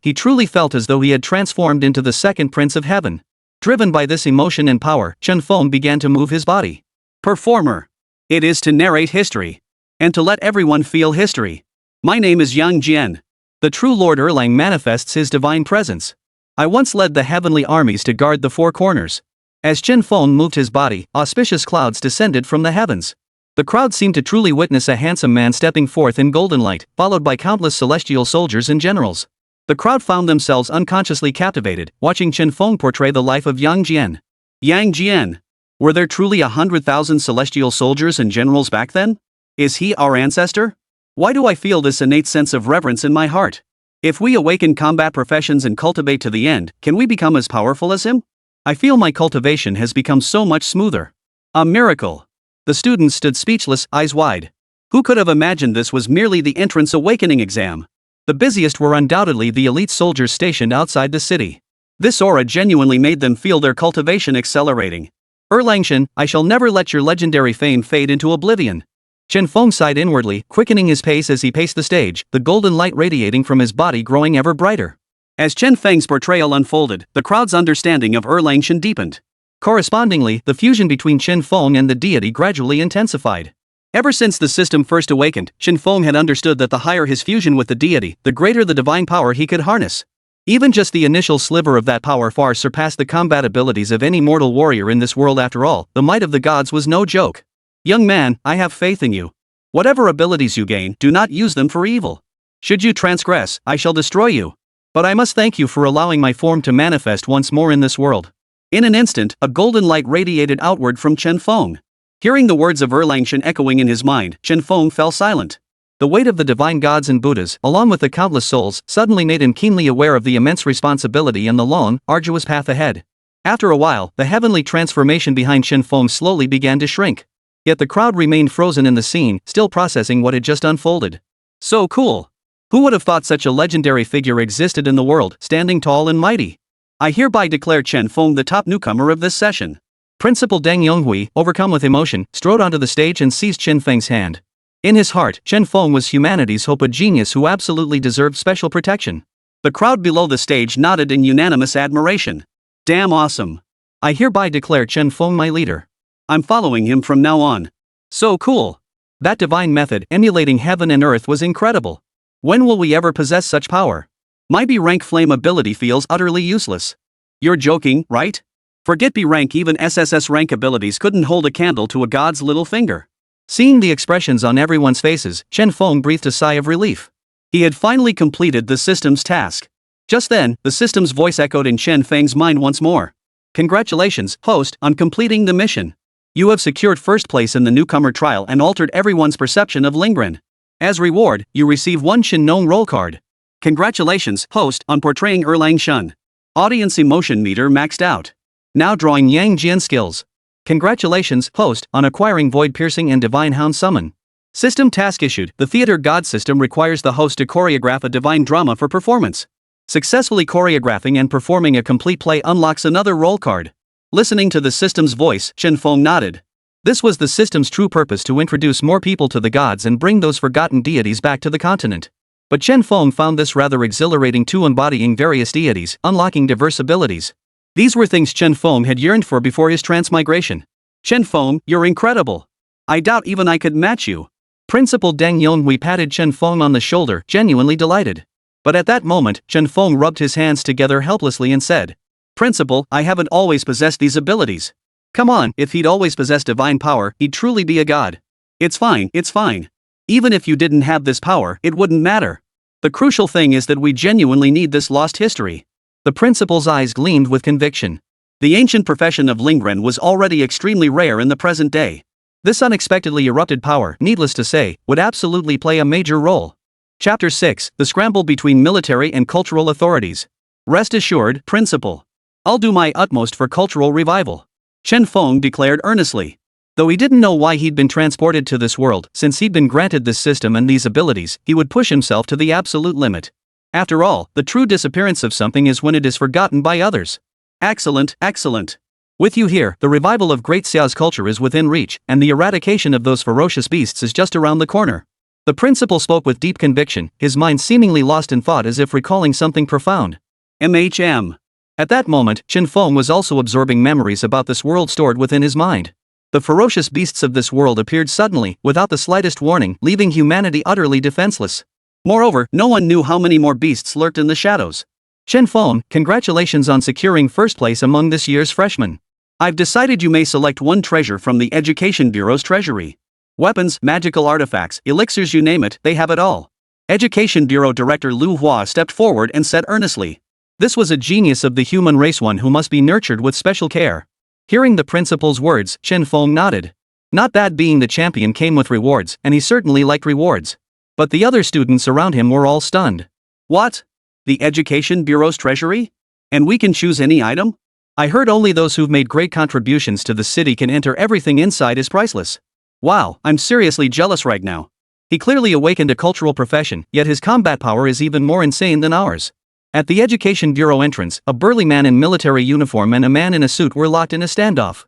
he truly felt as though he had transformed into the second prince of heaven. Driven by this emotion and power, Chen Feng began to move his body. Performer. It is to narrate history. And to let everyone feel history. My name is Yang Jian. The true Lord Erlang manifests his divine presence. I once led the heavenly armies to guard the four corners. As Chen Feng moved his body, auspicious clouds descended from the heavens. The crowd seemed to truly witness a handsome man stepping forth in golden light, followed by countless celestial soldiers and generals. The crowd found themselves unconsciously captivated, watching Chen Feng portray the life of Yang Jian. Yang Jian. Were there truly 100,000 celestial soldiers and generals back then? Is he our ancestor? Why do I feel this innate sense of reverence in my heart? If we awaken combat professions and cultivate to the end, can we become as powerful as him? I feel my cultivation has become so much smoother. A miracle. The students stood speechless, eyes wide. Who could have imagined this was merely the entrance awakening exam? The busiest were undoubtedly the elite soldiers stationed outside the city. This aura genuinely made them feel their cultivation accelerating. Erlang Shen, I shall never let your legendary fame fade into oblivion. Chen Feng sighed inwardly, quickening his pace as he paced the stage, the golden light radiating from his body growing ever brighter. As Chen Feng's portrayal unfolded, the crowd's understanding of Erlang Shen deepened. Correspondingly, the fusion between Chen Feng and the deity gradually intensified. Ever since the system first awakened, Chen Feng had understood that the higher his fusion with the deity, the greater the divine power he could harness. Even just the initial sliver of that power far surpassed the combat abilities of any mortal warrior in this world. After all, the might of the gods was no joke. Young man, I have faith in you. Whatever abilities you gain, do not use them for evil. Should you transgress, I shall destroy you. But I must thank you for allowing my form to manifest once more in this world. In an instant, a golden light radiated outward from Chen Feng. Hearing the words of Erlang Shen echoing in his mind, Chen Feng fell silent. The weight of the divine gods and Buddhas, along with the countless souls, suddenly made him keenly aware of the immense responsibility and the long, arduous path ahead. After a while, the heavenly transformation behind Chen Feng slowly began to shrink. Yet the crowd remained frozen in the scene, still processing what had just unfolded. So cool! Who would have thought such a legendary figure existed in the world, standing tall and mighty? I hereby declare Chen Feng the top newcomer of this session. Principal Deng Yonghui, overcome with emotion, strode onto the stage and seized Chen Feng's hand. In his heart, Chen Feng was humanity's hope, a genius who absolutely deserved special protection. The crowd below the stage nodded in unanimous admiration. Damn awesome! I hereby declare Chen Feng my leader. I'm following him from now on. So cool! That divine method, emulating heaven and earth, was incredible. When will we ever possess such power? My B rank flame ability feels utterly useless. You're joking, right? Forget B rank, even SSS rank abilities couldn't hold a candle to a god's little finger. Seeing the expressions on everyone's faces, Chen Feng breathed a sigh of relief. He had finally completed the system's task. Just then, the system's voice echoed in Chen Feng's mind once more. Congratulations, host, on completing the mission. You have secured first place in the newcomer trial and altered everyone's perception of Lingren. As reward, you receive one Shinnong roll card. Congratulations, host, on portraying Erlang Shen. Audience emotion meter maxed out. Now drawing Yang Jian skills. Congratulations, host, on acquiring Void Piercing and Divine Hound Summon. System task issued. The Theater God system requires the host to choreograph a divine drama for performance. Successfully choreographing and performing a complete play unlocks another roll card. Listening to the system's voice, Chen Feng nodded. This was the system's true purpose, to introduce more people to the gods and bring those forgotten deities back to the continent. But Chen Feng found this rather exhilarating too, embodying various deities, unlocking diverse abilities. These were things Chen Feng had yearned for before his transmigration. Chen Feng, you're incredible. I doubt even I could match you. Principal Deng Yonghui patted Chen Feng on the shoulder, genuinely delighted. But at that moment, Chen Feng rubbed his hands together helplessly and said, Principal, I haven't always possessed these abilities. Come on, if he'd always possessed divine power, he'd truly be a god. It's fine, it's fine. Even if you didn't have this power, it wouldn't matter. The crucial thing is that we genuinely need this lost history. The principal's eyes gleamed with conviction. The ancient profession of Lingren was already extremely rare in the present day. This unexpectedly erupted power, needless to say, would absolutely play a major role. Chapter 6, The Scramble Between Military and Cultural Authorities. Rest assured, Principal. I'll do my utmost for cultural revival. Chen Feng declared earnestly. Though he didn't know why he'd been transported to this world, since he'd been granted this system and these abilities, he would push himself to the absolute limit. After all, the true disappearance of something is when it is forgotten by others. Excellent, excellent. With you here, the revival of Great Xiao's culture is within reach, and the eradication of those ferocious beasts is just around the corner. The principal spoke with deep conviction, his mind seemingly lost in thought as if recalling something profound. At that moment, Chen Feng was also absorbing memories about this world stored within his mind. The ferocious beasts of this world appeared suddenly, without the slightest warning, leaving humanity utterly defenseless. Moreover, no one knew how many more beasts lurked in the shadows. Chen Feng, congratulations on securing first place among this year's freshmen. I've decided you may select one treasure from the Education Bureau's treasury. Weapons, magical artifacts, elixirs, you name it, they have it all. Education Bureau Director Lu Hua stepped forward and said earnestly. This was a genius of the human race, one who must be nurtured with special care. Hearing the principal's words, Chen Feng nodded. Not that being the champion came with rewards, and he certainly liked rewards. But the other students around him were all stunned. What? The Education Bureau's treasury? And we can choose any item? I heard only those who've made great contributions to the city can enter. Everything inside is priceless. Wow, I'm seriously jealous right now. He clearly awakened a cultural profession, yet his combat power is even more insane than ours. At the Education Bureau entrance, a burly man in military uniform and a man in a suit were locked in a standoff.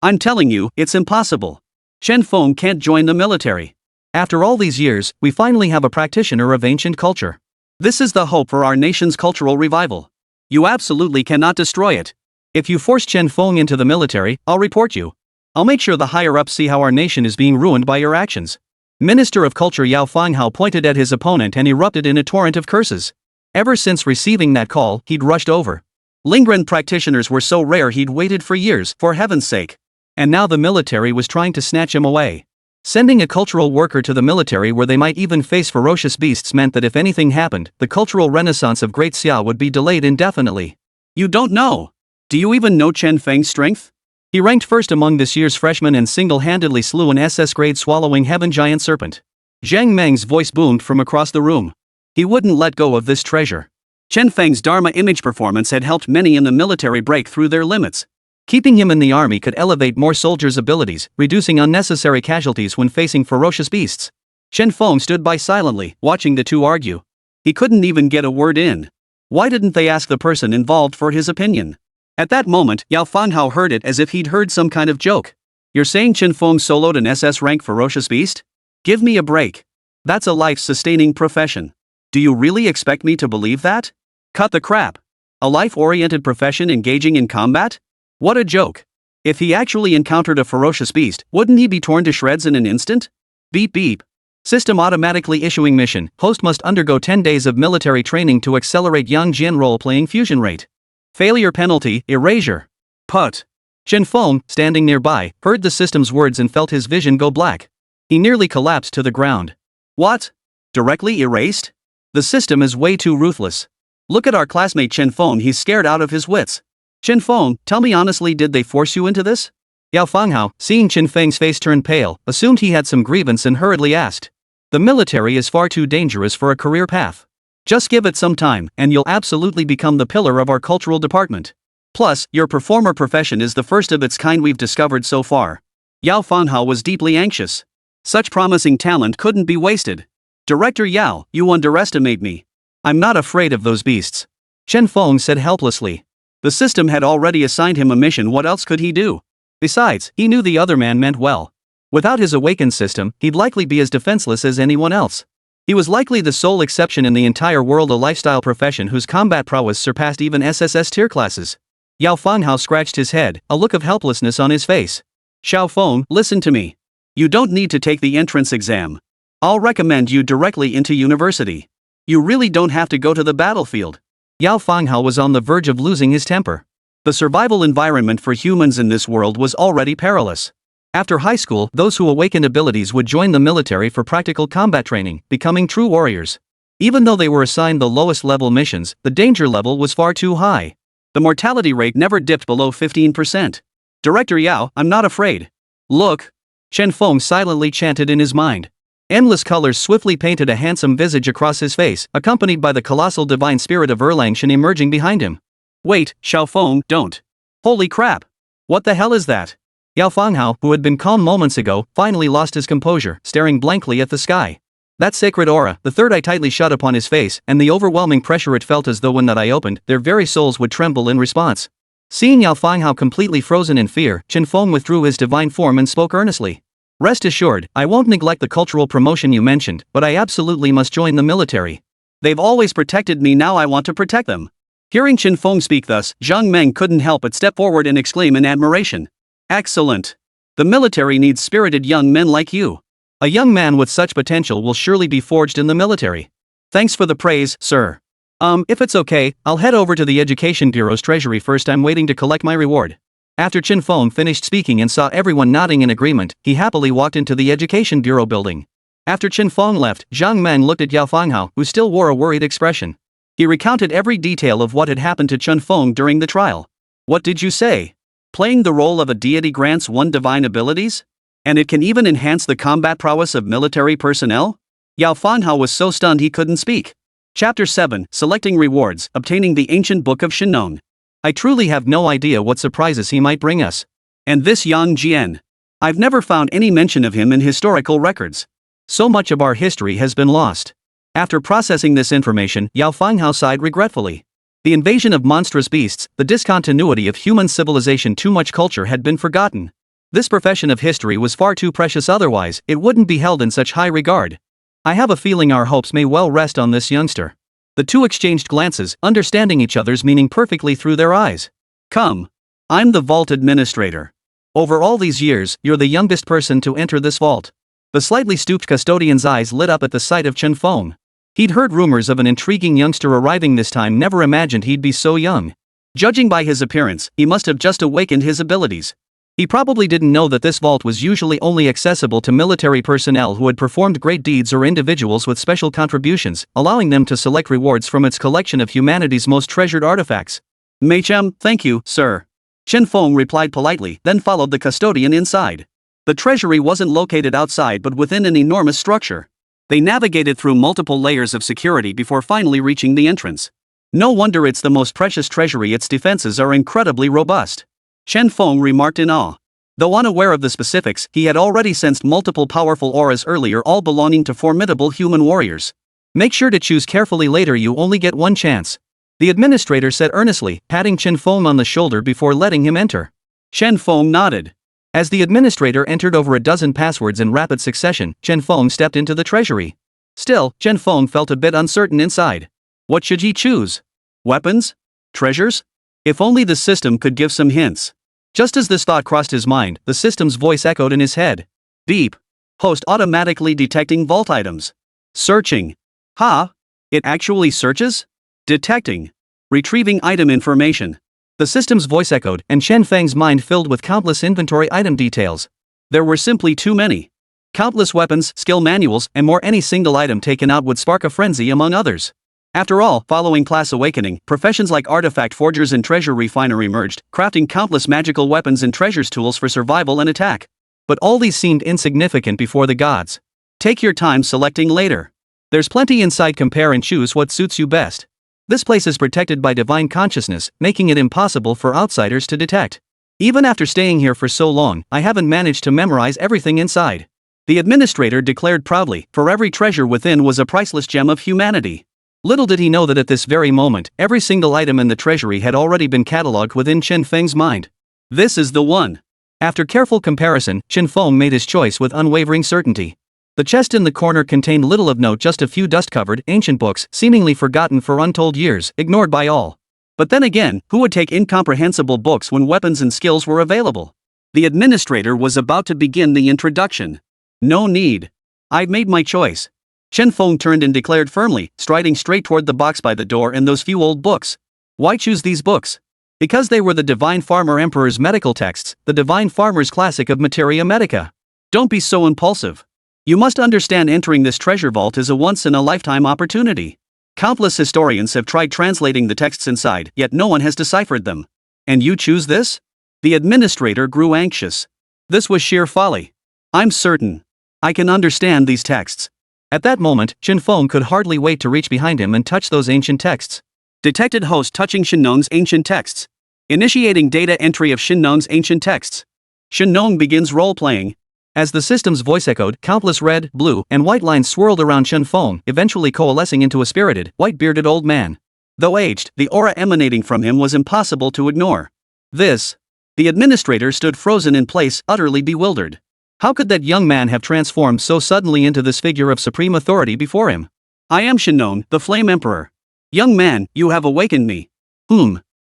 I'm telling you, it's impossible. Chen Feng can't join the military. After all these years, we finally have a practitioner of ancient culture. This is the hope for our nation's cultural revival. You absolutely cannot destroy it. If you force Chen Feng into the military, I'll report you. I'll make sure the higher-ups see how our nation is being ruined by your actions. Minister of Culture Yao Fanghao pointed at his opponent and erupted in a torrent of curses. Ever since receiving that call, he'd rushed over. Lingren practitioners were so rare he'd waited for years, for heaven's sake. And now the military was trying to snatch him away. Sending a cultural worker to the military where they might even face ferocious beasts meant that if anything happened, the cultural renaissance of Great Xiao would be delayed indefinitely. You don't know. Do you even know Chen Feng's strength? He ranked first among this year's freshmen and single-handedly slew an SS-grade swallowing heaven giant serpent. Zhang Meng's voice boomed from across the room. He wouldn't let go of this treasure. Chen Feng's Dharma image performance had helped many in the military break through their limits. Keeping him in the army could elevate more soldiers' abilities, reducing unnecessary casualties when facing ferocious beasts. Chen Feng stood by silently, watching the two argue. He couldn't even get a word in. Why didn't they ask the person involved for his opinion? At that moment, Yao Fanghao heard it as if he'd heard some kind of joke. You're saying Chen Feng soloed an SS-ranked ferocious beast? Give me a break. That's a life-sustaining profession. Do you really expect me to believe that? Cut the crap. A life-oriented profession engaging in combat? What a joke. If he actually encountered a ferocious beast, wouldn't he be torn to shreds in an instant? Beep beep. System automatically issuing mission. Host must undergo 10 days of military training to accelerate Yang Jian role-playing fusion rate. Failure penalty, erasure. Put. Chen Feng, standing nearby, heard the system's words and felt his vision go black. He nearly collapsed to the ground. What? Directly erased? The system is way too ruthless. Look at our classmate Chen Feng, he's scared out of his wits. Chen Feng, tell me honestly, did they force you into this? Yao Fanghao, seeing Chen Feng's face turn pale, assumed he had some grievance and hurriedly asked. The military is far too dangerous for a career path. Just give it some time, and you'll absolutely become the pillar of our cultural department. Plus, your performer profession is the first of its kind we've discovered so far. Yao Fanghao was deeply anxious. Such promising talent couldn't be wasted. Director Yao, you underestimate me. I'm not afraid of those beasts. Chen Feng said helplessly. The system had already assigned him a mission, what else could he do? Besides, he knew the other man meant well. Without his awakened system, he'd likely be as defenseless as anyone else. He was likely the sole exception in the entire world, a lifestyle profession whose combat prowess surpassed even SSS tier classes. Yao Fanghao scratched his head, a look of helplessness on his face. Xiao Feng, listen to me. You don't need to take the entrance exam. I'll recommend you directly into university. You really don't have to go to the battlefield. Yao Fanghao was on the verge of losing his temper. The survival environment for humans in this world was already perilous. After high school, those who awakened abilities would join the military for practical combat training, becoming true warriors. Even though they were assigned the lowest level missions, the danger level was far too high. The mortality rate never dipped below 15%. Director Yao, I'm not afraid. Look. Chen Feng silently chanted in his mind. Endless colors swiftly painted a handsome visage across his face, accompanied by the colossal divine spirit of Erlang Shen emerging behind him. Wait, Xiao Feng, don't. Holy crap. What the hell is that? Yao Fanghao, who had been calm moments ago, finally lost his composure, staring blankly at the sky. That sacred aura, the third eye tightly shut upon his face, and the overwhelming pressure it felt as though when that eye opened, their very souls would tremble in response. Seeing Yao Fanghao completely frozen in fear, Chen Feng withdrew his divine form and spoke earnestly. Rest assured, I won't neglect the cultural promotion you mentioned, but I absolutely must join the military. They've always protected me, now I want to protect them. Hearing Chen Feng speak thus, Zhang Meng couldn't help but step forward and exclaim in admiration. Excellent. The military needs spirited young men like you. A young man with such potential will surely be forged in the military. Thanks for the praise, sir. If it's okay, I'll head over to the Education Bureau's treasury first. I'm waiting to collect my reward. After Chen Feng finished speaking and saw everyone nodding in agreement, he happily walked into the Education Bureau building. After Chen Feng left, Zhang Meng looked at Yao Fanghao, who still wore a worried expression. He recounted every detail of what had happened to Chen Feng during the trial. What did you say? Playing the role of a deity grants one divine abilities? And it can even enhance the combat prowess of military personnel? Yao Fanghao was so stunned he couldn't speak. Chapter 7, Selecting Rewards, Obtaining the Ancient Book of Shinnong. I truly have no idea what surprises he might bring us. And this Yang Jian. I've never found any mention of him in historical records. So much of our history has been lost. After processing this information, Yao Fanghao sighed regretfully. The invasion of monstrous beasts, the discontinuity of human civilization, too much culture had been forgotten. This profession of history was far too precious, otherwise it wouldn't be held in such high regard. I have a feeling our hopes may well rest on this youngster. The two exchanged glances, understanding each other's meaning perfectly through their eyes. Come. I'm the vault administrator. Over all these years, you're the youngest person to enter this vault. The slightly stooped custodian's eyes lit up at the sight of Chen Feng. He'd heard rumors of an intriguing youngster arriving this time, never imagined he'd be so young. Judging by his appearance, he must have just awakened his abilities. He probably didn't know that this vault was usually only accessible to military personnel who had performed great deeds or individuals with special contributions, allowing them to select rewards from its collection of humanity's most treasured artifacts. Meichem, thank you, sir. Chen Feng replied politely, then followed the custodian inside. The treasury wasn't located outside but within an enormous structure. They navigated through multiple layers of security before finally reaching the entrance. No wonder it's the most precious treasury, its defenses are incredibly robust. Chen Feng remarked in awe. Though unaware of the specifics, he had already sensed multiple powerful auras earlier, all belonging to formidable human warriors. Make sure to choose carefully later, you only get one chance. The administrator said earnestly, patting Chen Feng on the shoulder before letting him enter. Chen Feng nodded. As the administrator entered over a dozen passwords in rapid succession, Chen Feng stepped into the treasury. Still, Chen Feng felt a bit uncertain inside. What should he choose? Weapons? Treasures? If only the system could give some hints. Just as this thought crossed his mind, the system's voice echoed in his head. Beep. Host automatically detecting vault items. Searching. Huh? It actually searches? Detecting. Retrieving item information. The system's voice echoed, and Chen Feng's mind filled with countless inventory item details. There were simply too many. Countless weapons, skill manuals, and more. Any single item taken out would spark a frenzy among others. After all, following class awakening, professions like artifact forgers and treasure refiner emerged, crafting countless magical weapons and treasures, tools for survival and attack. But all these seemed insignificant before the gods. Take your time selecting later. There's plenty inside. Compare and choose what suits you best. This place is protected by divine consciousness, making it impossible for outsiders to detect. Even after staying here for so long, I haven't managed to memorize everything inside. The administrator declared proudly, for every treasure within was a priceless gem of humanity. Little did he know that at this very moment, every single item in the treasury had already been catalogued within Chen Feng's mind. This is the one. After careful comparison, Chen Feng made his choice with unwavering certainty. The chest in the corner contained little of note, just a few dust-covered, ancient books, seemingly forgotten for untold years, ignored by all. But then again, who would take incomprehensible books when weapons and skills were available? The administrator was about to begin the introduction. No need. I've made my choice. Chen Feng turned and declared firmly, striding straight toward the box by the door and those few old books. Why choose these books? Because they were the Divine Farmer Emperor's medical texts, the Divine Farmer's classic of Materia Medica. Don't be so impulsive. You must understand, entering this treasure vault is a once-in-a-lifetime opportunity. Countless historians have tried translating the texts inside, yet no one has deciphered them. And you choose this? The administrator grew anxious. This was sheer folly. I'm certain. I can understand these texts. At that moment, Chen Feng could hardly wait to reach behind him and touch those ancient texts. Detected host touching Shinnong's ancient texts. Initiating data entry of Shinnong's ancient texts. Shinnong begins role-playing. As the system's voice echoed, countless red, blue, and white lines swirled around Chen Feng, eventually coalescing into a spirited, white-bearded old man. Though aged, the aura emanating from him was impossible to ignore. This. The administrator stood frozen in place, utterly bewildered. How could that young man have transformed so suddenly into this figure of supreme authority before him? I am Shen, the Flame Emperor. Young man, you have awakened me.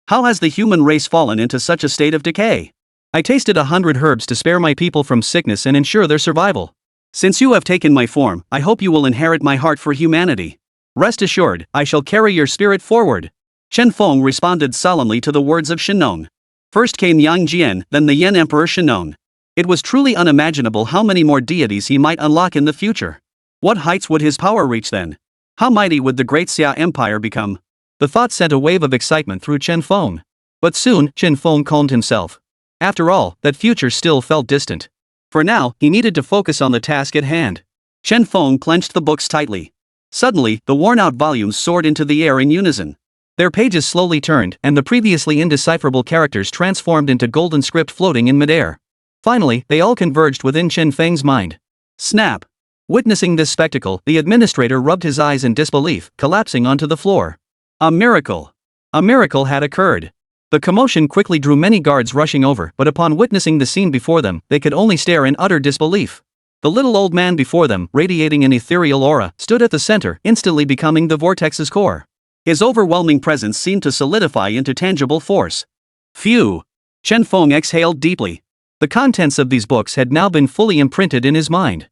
How has the human race fallen into such a state of decay? I tasted 100 herbs to spare my people from sickness and ensure their survival. Since you have taken my form, I hope you will inherit my heart for humanity. Rest assured, I shall carry your spirit forward. Chen Feng responded solemnly to the words of Shen. First came Yang Jian, then the Yen Emperor Shen. It was truly unimaginable how many more deities he might unlock in the future. What heights would his power reach then? How mighty would the great Xia Empire become? The thought sent a wave of excitement through Chen Feng. But soon, Chen Feng calmed himself. After all, that future still felt distant. For now, he needed to focus on the task at hand. Chen Feng clenched the books tightly. Suddenly, the worn-out volumes soared into the air in unison. Their pages slowly turned, and the previously indecipherable characters transformed into golden script floating in midair. Finally, they all converged within Chen Feng's mind. Snap! Witnessing this spectacle, the administrator rubbed his eyes in disbelief, collapsing onto the floor. A miracle! A miracle had occurred. The commotion quickly drew many guards rushing over, but upon witnessing the scene before them, they could only stare in utter disbelief. The little old man before them, radiating an ethereal aura, stood at the center, instantly becoming the vortex's core. His overwhelming presence seemed to solidify into tangible force. Phew! Chen Feng exhaled deeply. The contents of these books had now been fully imprinted in his mind.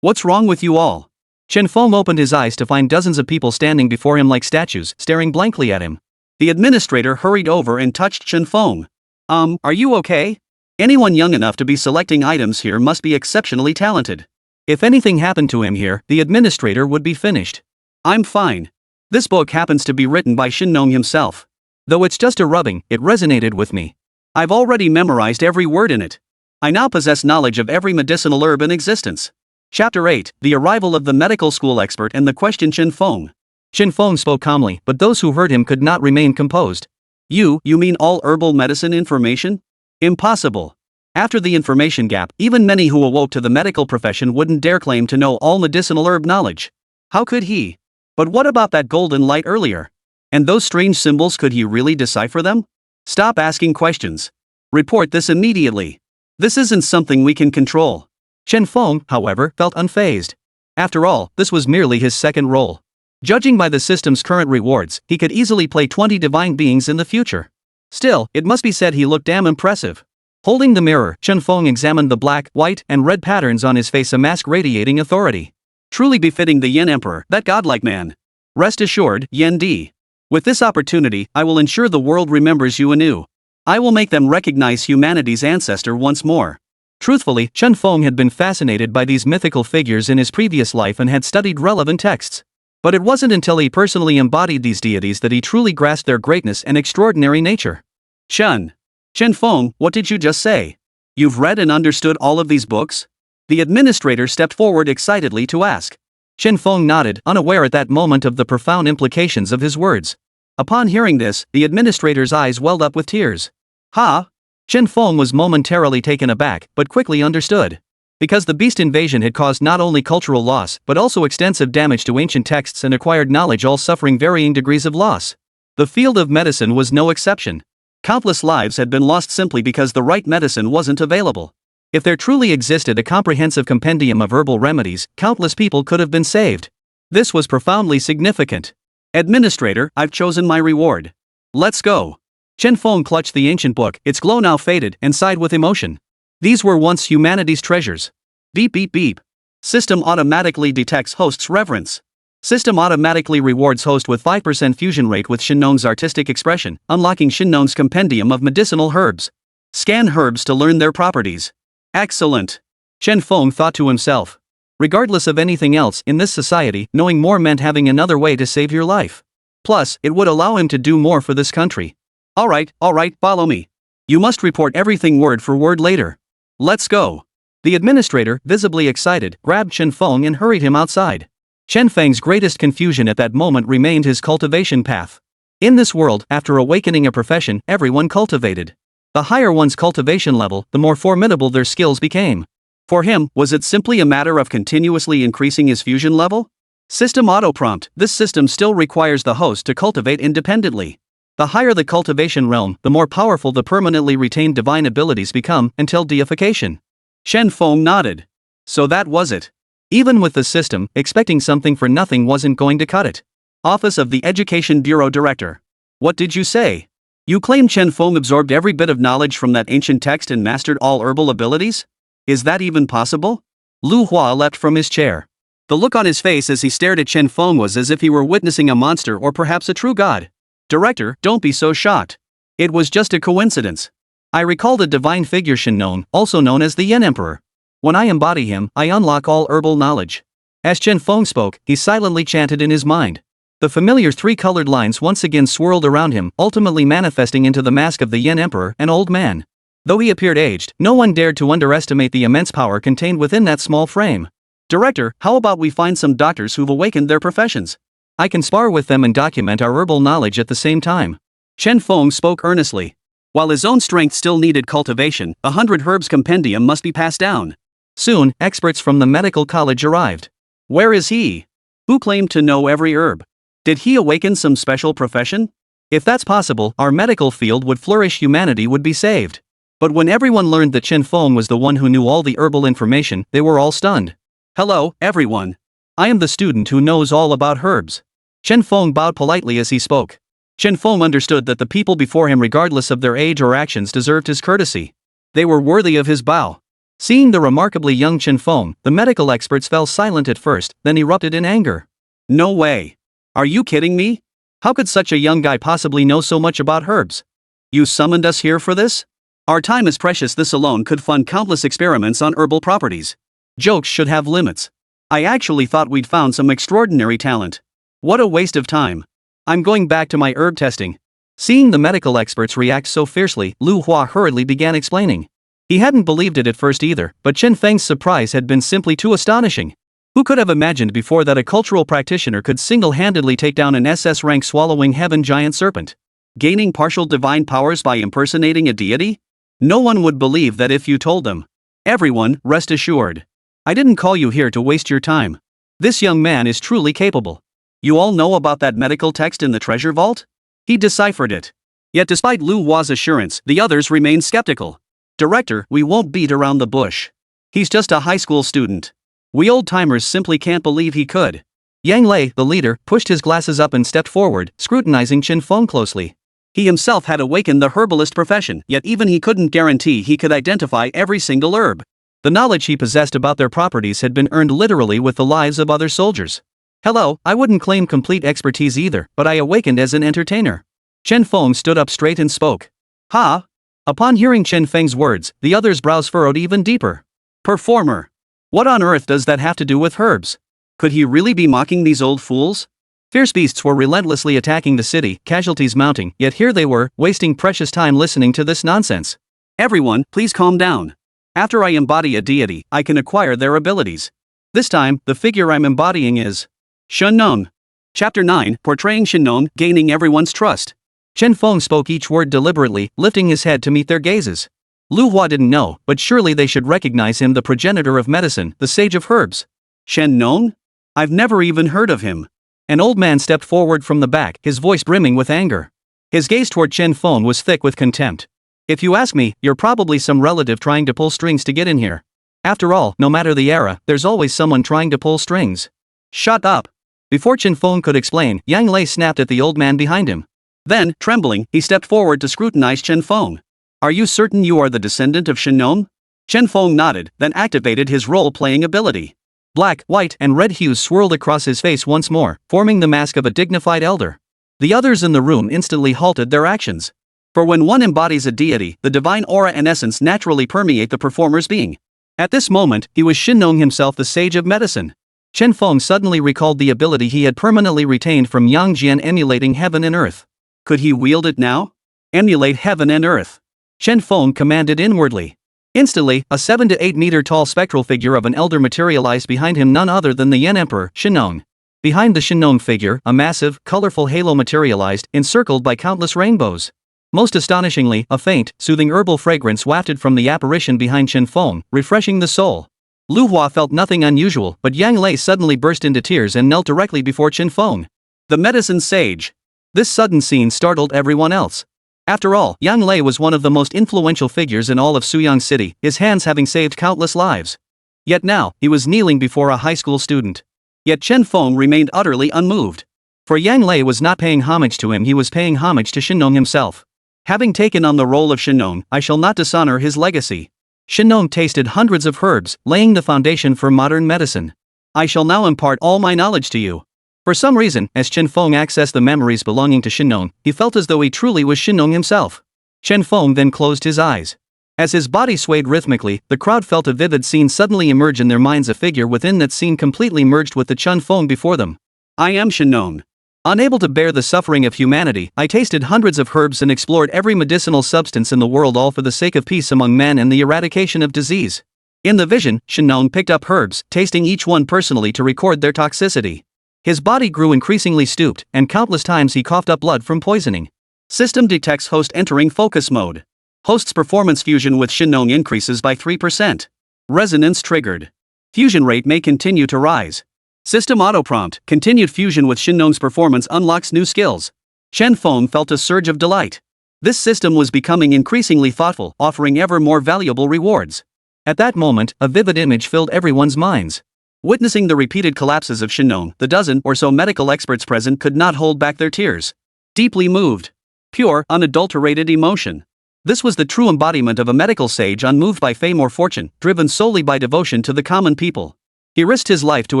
What's wrong with you all? Chen Feng opened his eyes to find dozens of people standing before him like statues, staring blankly at him. The administrator hurried over and touched Chen Feng. Are you okay? Anyone young enough to be selecting items here must be exceptionally talented. If anything happened to him here, the administrator would be finished. I'm fine. This book happens to be written by Shen Yang himself. Though it's just a rubbing, it resonated with me. I've already memorized every word in it. I now possess knowledge of every medicinal herb in existence. Chapter 8, The Arrival of the Medical School Expert and the Question Chen Feng. Chen Feng spoke calmly, but those who heard him could not remain composed. You mean all herbal medicine information? Impossible. After the information gap, even many who awoke to the medical profession wouldn't dare claim to know all medicinal herb knowledge. How could he? But what about that golden light earlier? And those strange symbols, could he really decipher them? Stop asking questions. Report this immediately. This isn't something we can control. Chen Feng, however, felt unfazed. After all, this was merely his second role. Judging by the system's current rewards, he could easily play 20 divine beings in the future. Still, it must be said he looked damn impressive. Holding the mirror, Chen Feng examined the black, white, and red patterns on his face, a mask radiating authority. Truly befitting the Yen Emperor, that godlike man. Rest assured, Yen Di. With this opportunity, I will ensure the world remembers you anew. I will make them recognize humanity's ancestor once more. Truthfully, Chen Feng had been fascinated by these mythical figures in his previous life and had studied relevant texts. But it wasn't until he personally embodied these deities that he truly grasped their greatness and extraordinary nature. Chen Feng, what did you just say? You've read and understood all of these books? The administrator stepped forward excitedly to ask. Chen Feng nodded, unaware at that moment of the profound implications of his words. Upon hearing this, the administrator's eyes welled up with tears. Ha! Chen Feng was momentarily taken aback, but quickly understood. Because the beast invasion had caused not only cultural loss, but also extensive damage to ancient texts and acquired knowledge, all suffering varying degrees of loss. The field of medicine was no exception. Countless lives had been lost simply because the right medicine wasn't available. If there truly existed a comprehensive compendium of herbal remedies, countless people could have been saved. This was profoundly significant. Administrator, I've chosen my reward. Let's go. Chen Feng clutched the ancient book, its glow now faded, and sighed with emotion. These were once humanity's treasures. Beep beep beep. System automatically detects host's reverence. System automatically rewards host with 5% fusion rate with Shen Yang's artistic expression, unlocking Shen Yang's compendium of medicinal herbs. Scan herbs to learn their properties. Excellent. Chen Feng thought to himself. Regardless of anything else, in this society, knowing more meant having another way to save your life. Plus, it would allow him to do more for this country. Alright, follow me. You must report everything word for word later. Let's go. The administrator, visibly excited, grabbed Chen Feng and hurried him outside. Chen Feng's greatest confusion at that moment remained his cultivation path. In this world, after awakening a profession, everyone cultivated. The higher one's cultivation level, the more formidable their skills became. For him, was it simply a matter of continuously increasing his fusion level? System auto-prompt. This system still requires the host to cultivate independently. The higher the cultivation realm, the more powerful the permanently retained divine abilities become, until deification. Shen Feng nodded. So that was it. Even with the system, expecting something for nothing wasn't going to cut it. Office of the Education Bureau Director. What did you say? You claim Chen Feng absorbed every bit of knowledge from that ancient text and mastered all herbal abilities? Is that even possible? Lu Hua leapt from his chair. The look on his face as he stared at Chen Feng was as if he were witnessing a monster or perhaps a true god. Director, don't be so shocked. It was just a coincidence. I recalled a divine figure Shen, also known as the Yen Emperor. When I embody him, I unlock all herbal knowledge. As Chen Feng spoke, he silently chanted in his mind. The familiar three-colored lines once again swirled around him, ultimately manifesting into the mask of the Yen Emperor, an old man. Though he appeared aged, no one dared to underestimate the immense power contained within that small frame. Director, how about we find some doctors who've awakened their professions? I can spar with them and document our herbal knowledge at the same time. Chen Feng spoke earnestly. While his own strength still needed cultivation, 100 herbs compendium must be passed down. Soon, experts from the medical college arrived. Where is he? Who claimed to know every herb? Did he awaken some special profession? If that's possible, our medical field would flourish, humanity would be saved. But when everyone learned that Chen Feng was the one who knew all the herbal information, they were all stunned. Hello, everyone. I am the student who knows all about herbs. Chen Feng bowed politely as he spoke. Chen Feng understood that the people before him, regardless of their age or actions, deserved his courtesy. They were worthy of his bow. Seeing the remarkably young Chen Feng, the medical experts fell silent at first, then erupted in anger. No way. Are you kidding me? How could such a young guy possibly know so much about herbs? You summoned us here for this? Our time is precious. This alone could fund countless experiments on herbal properties. Jokes should have limits. I actually thought we'd found some extraordinary talent. What a waste of time. I'm going back to my herb testing. Seeing the medical experts react so fiercely, Lu Hua hurriedly began explaining. He hadn't believed it at first either, but Chen Feng's surprise had been simply too astonishing. Who could have imagined before that a cultural practitioner could single-handedly take down an SS-ranked swallowing heaven giant serpent? Gaining partial divine powers by impersonating a deity? No one would believe that if you told them. Everyone, rest assured. I didn't call you here to waste your time. This young man is truly capable. You all know about that medical text in the treasure vault? He deciphered it. Yet despite Lu Hua's assurance, the others remained skeptical. Director, we won't beat around the bush. He's just a high school student. We old-timers simply can't believe he could. Yang Lei, the leader, pushed his glasses up and stepped forward, scrutinizing Chen Feng closely. He himself had awakened the herbalist profession, yet even he couldn't guarantee he could identify every single herb. The knowledge he possessed about their properties had been earned literally with the lives of other soldiers. Hello, I wouldn't claim complete expertise either, but I awakened as an entertainer. Chen Feng stood up straight and spoke. Ha! Upon hearing Chen Feng's words, the others' brows furrowed even deeper. Performer! What on earth does that have to do with herbs? Could he really be mocking these old fools? Fierce beasts were relentlessly attacking the city, casualties mounting, yet here they were, wasting precious time listening to this nonsense. Everyone, please calm down. After I embody a deity, I can acquire their abilities. This time, the figure I'm embodying is Shen Yang. Chapter 9, Portraying Shen Yang, Gaining Everyone's Trust. Chen Feng spoke each word deliberately, lifting his head to meet their gazes. Lu Hua didn't know, but surely they should recognize him, the progenitor of medicine, the sage of herbs. Shen Yang? I've never even heard of him. An old man stepped forward from the back, his voice brimming with anger. His gaze toward Chen Feng was thick with contempt. If you ask me, you're probably some relative trying to pull strings to get in here. After all, no matter the era, there's always someone trying to pull strings. Shut up. Before Chen Feng could explain, Yang Lei snapped at the old man behind him. Then, trembling, he stepped forward to scrutinize Chen Feng. Are you certain you are the descendant of Shen Yang? Chen Feng nodded, then activated his role-playing ability. Black, white, and red hues swirled across his face once more, forming the mask of a dignified elder. The others in the room instantly halted their actions. For when one embodies a deity, the divine aura and essence naturally permeate the performer's being. At this moment, he was Shen Yang himself, the sage of medicine. Chen Feng suddenly recalled the ability he had permanently retained from Yang Jian, emulating heaven and earth. Could he wield it now? Emulate heaven and earth. Chen Feng commanded inwardly. Instantly, a 7 to 8 meter tall spectral figure of an elder materialized behind him, none other than the Yen Emperor, Shen Yang. Behind the Shen Yang figure, a massive, colorful halo materialized, encircled by countless rainbows. Most astonishingly, a faint, soothing herbal fragrance wafted from the apparition behind Chen Feng, refreshing the soul. Lu Hua felt nothing unusual, but Yang Lei suddenly burst into tears and knelt directly before Chen Feng. The medicine sage. This sudden scene startled everyone else. After all, Yang Lei was one of the most influential figures in all of Suyang City, his hands having saved countless lives. Yet now, he was kneeling before a high school student. Yet Chen Feng remained utterly unmoved. For Yang Lei was not paying homage to him, he was paying homage to Shen himself. Having taken on the role of Shen, I shall not dishonor his legacy. Shen tasted hundreds of herbs, laying the foundation for modern medicine. I shall now impart all my knowledge to you. For some reason, as Chen Feng accessed the memories belonging to Shen, he felt as though he truly was Shen himself. Chen Feng then closed his eyes. As his body swayed rhythmically, the crowd felt a vivid scene suddenly emerge in their minds. A figure within that scene completely merged with the Chen Feng before them. I am Shen. Unable to bear the suffering of humanity, I tasted hundreds of herbs and explored every medicinal substance in the world, all for the sake of peace among men and the eradication of disease. In the vision, Shen picked up herbs, tasting each one personally to record their toxicity. His body grew increasingly stooped, and countless times he coughed up blood from poisoning. System detects host entering focus mode. Host's performance fusion with Shen increases by 3%. Resonance triggered. Fusion rate may continue to rise. System autoprompt, continued fusion with Shen performance unlocks new skills. Chen Feng felt a surge of delight. This system was becoming increasingly thoughtful, offering ever more valuable rewards. At that moment, a vivid image filled everyone's minds. Witnessing the repeated collapses of Shen, the dozen or so medical experts present could not hold back their tears. Deeply moved. Pure, unadulterated emotion. This was the true embodiment of a medical sage unmoved by fame or fortune, driven solely by devotion to the common people. He risked his life to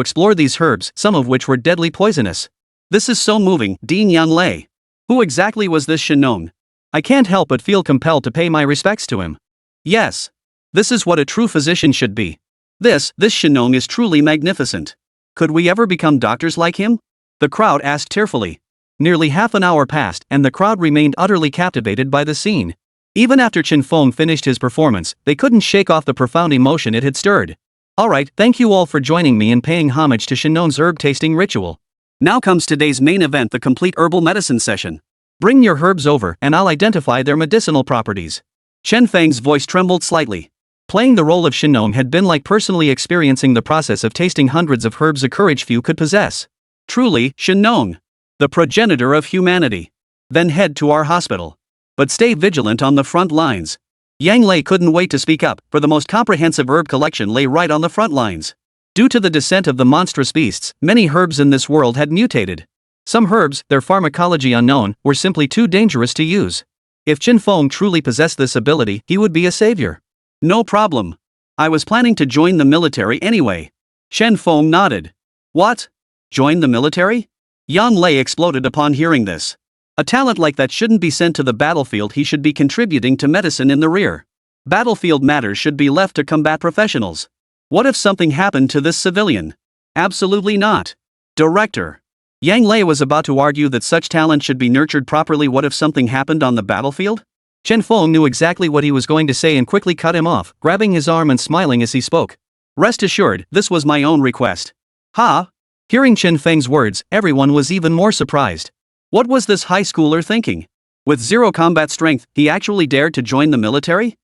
explore these herbs, some of which were deadly poisonous. This is so moving, Dean Yang Lei. Who exactly was this Shen? I can't help but feel compelled to pay my respects to him. Yes. This is what a true physician should be. This Shen is truly magnificent. Could we ever become doctors like him? The crowd asked tearfully. Nearly half an hour passed, and the crowd remained utterly captivated by the scene. Even after Chen Feng finished his performance, they couldn't shake off the profound emotion it had stirred. Alright, thank you all for joining me in paying homage to Shen's herb tasting ritual. Now comes today's main event, the complete herbal medicine session. Bring your herbs over and I'll identify their medicinal properties. Chen Feng's voice trembled slightly. Playing the role of Shen had been like personally experiencing the process of tasting hundreds of herbs, a courage few could possess. Truly, Shen, the progenitor of humanity. Then head to our hospital. But stay vigilant on the front lines. Yang Lei couldn't wait to speak up, for the most comprehensive herb collection lay right on the front lines. Due to the descent of the monstrous beasts, many herbs in this world had mutated. Some herbs, their pharmacology unknown, were simply too dangerous to use. If Chen Feng truly possessed this ability, he would be a savior. No problem. I was planning to join the military anyway. Chen Feng nodded. What? Join the military? Yang Lei exploded upon hearing this. A talent like that shouldn't be sent to the battlefield, he should be contributing to medicine in the rear. Battlefield matters should be left to combat professionals. What if something happened to this civilian? Absolutely not. Director. Yang Lei was about to argue that such talent should be nurtured properly. What if something happened on the battlefield? Chen Feng knew exactly what he was going to say and quickly cut him off, grabbing his arm and smiling as he spoke. Rest assured, this was my own request. Ha! Hearing Chen Feng's words, everyone was even more surprised. What was this high schooler thinking? With zero combat strength, he actually dared to join the military?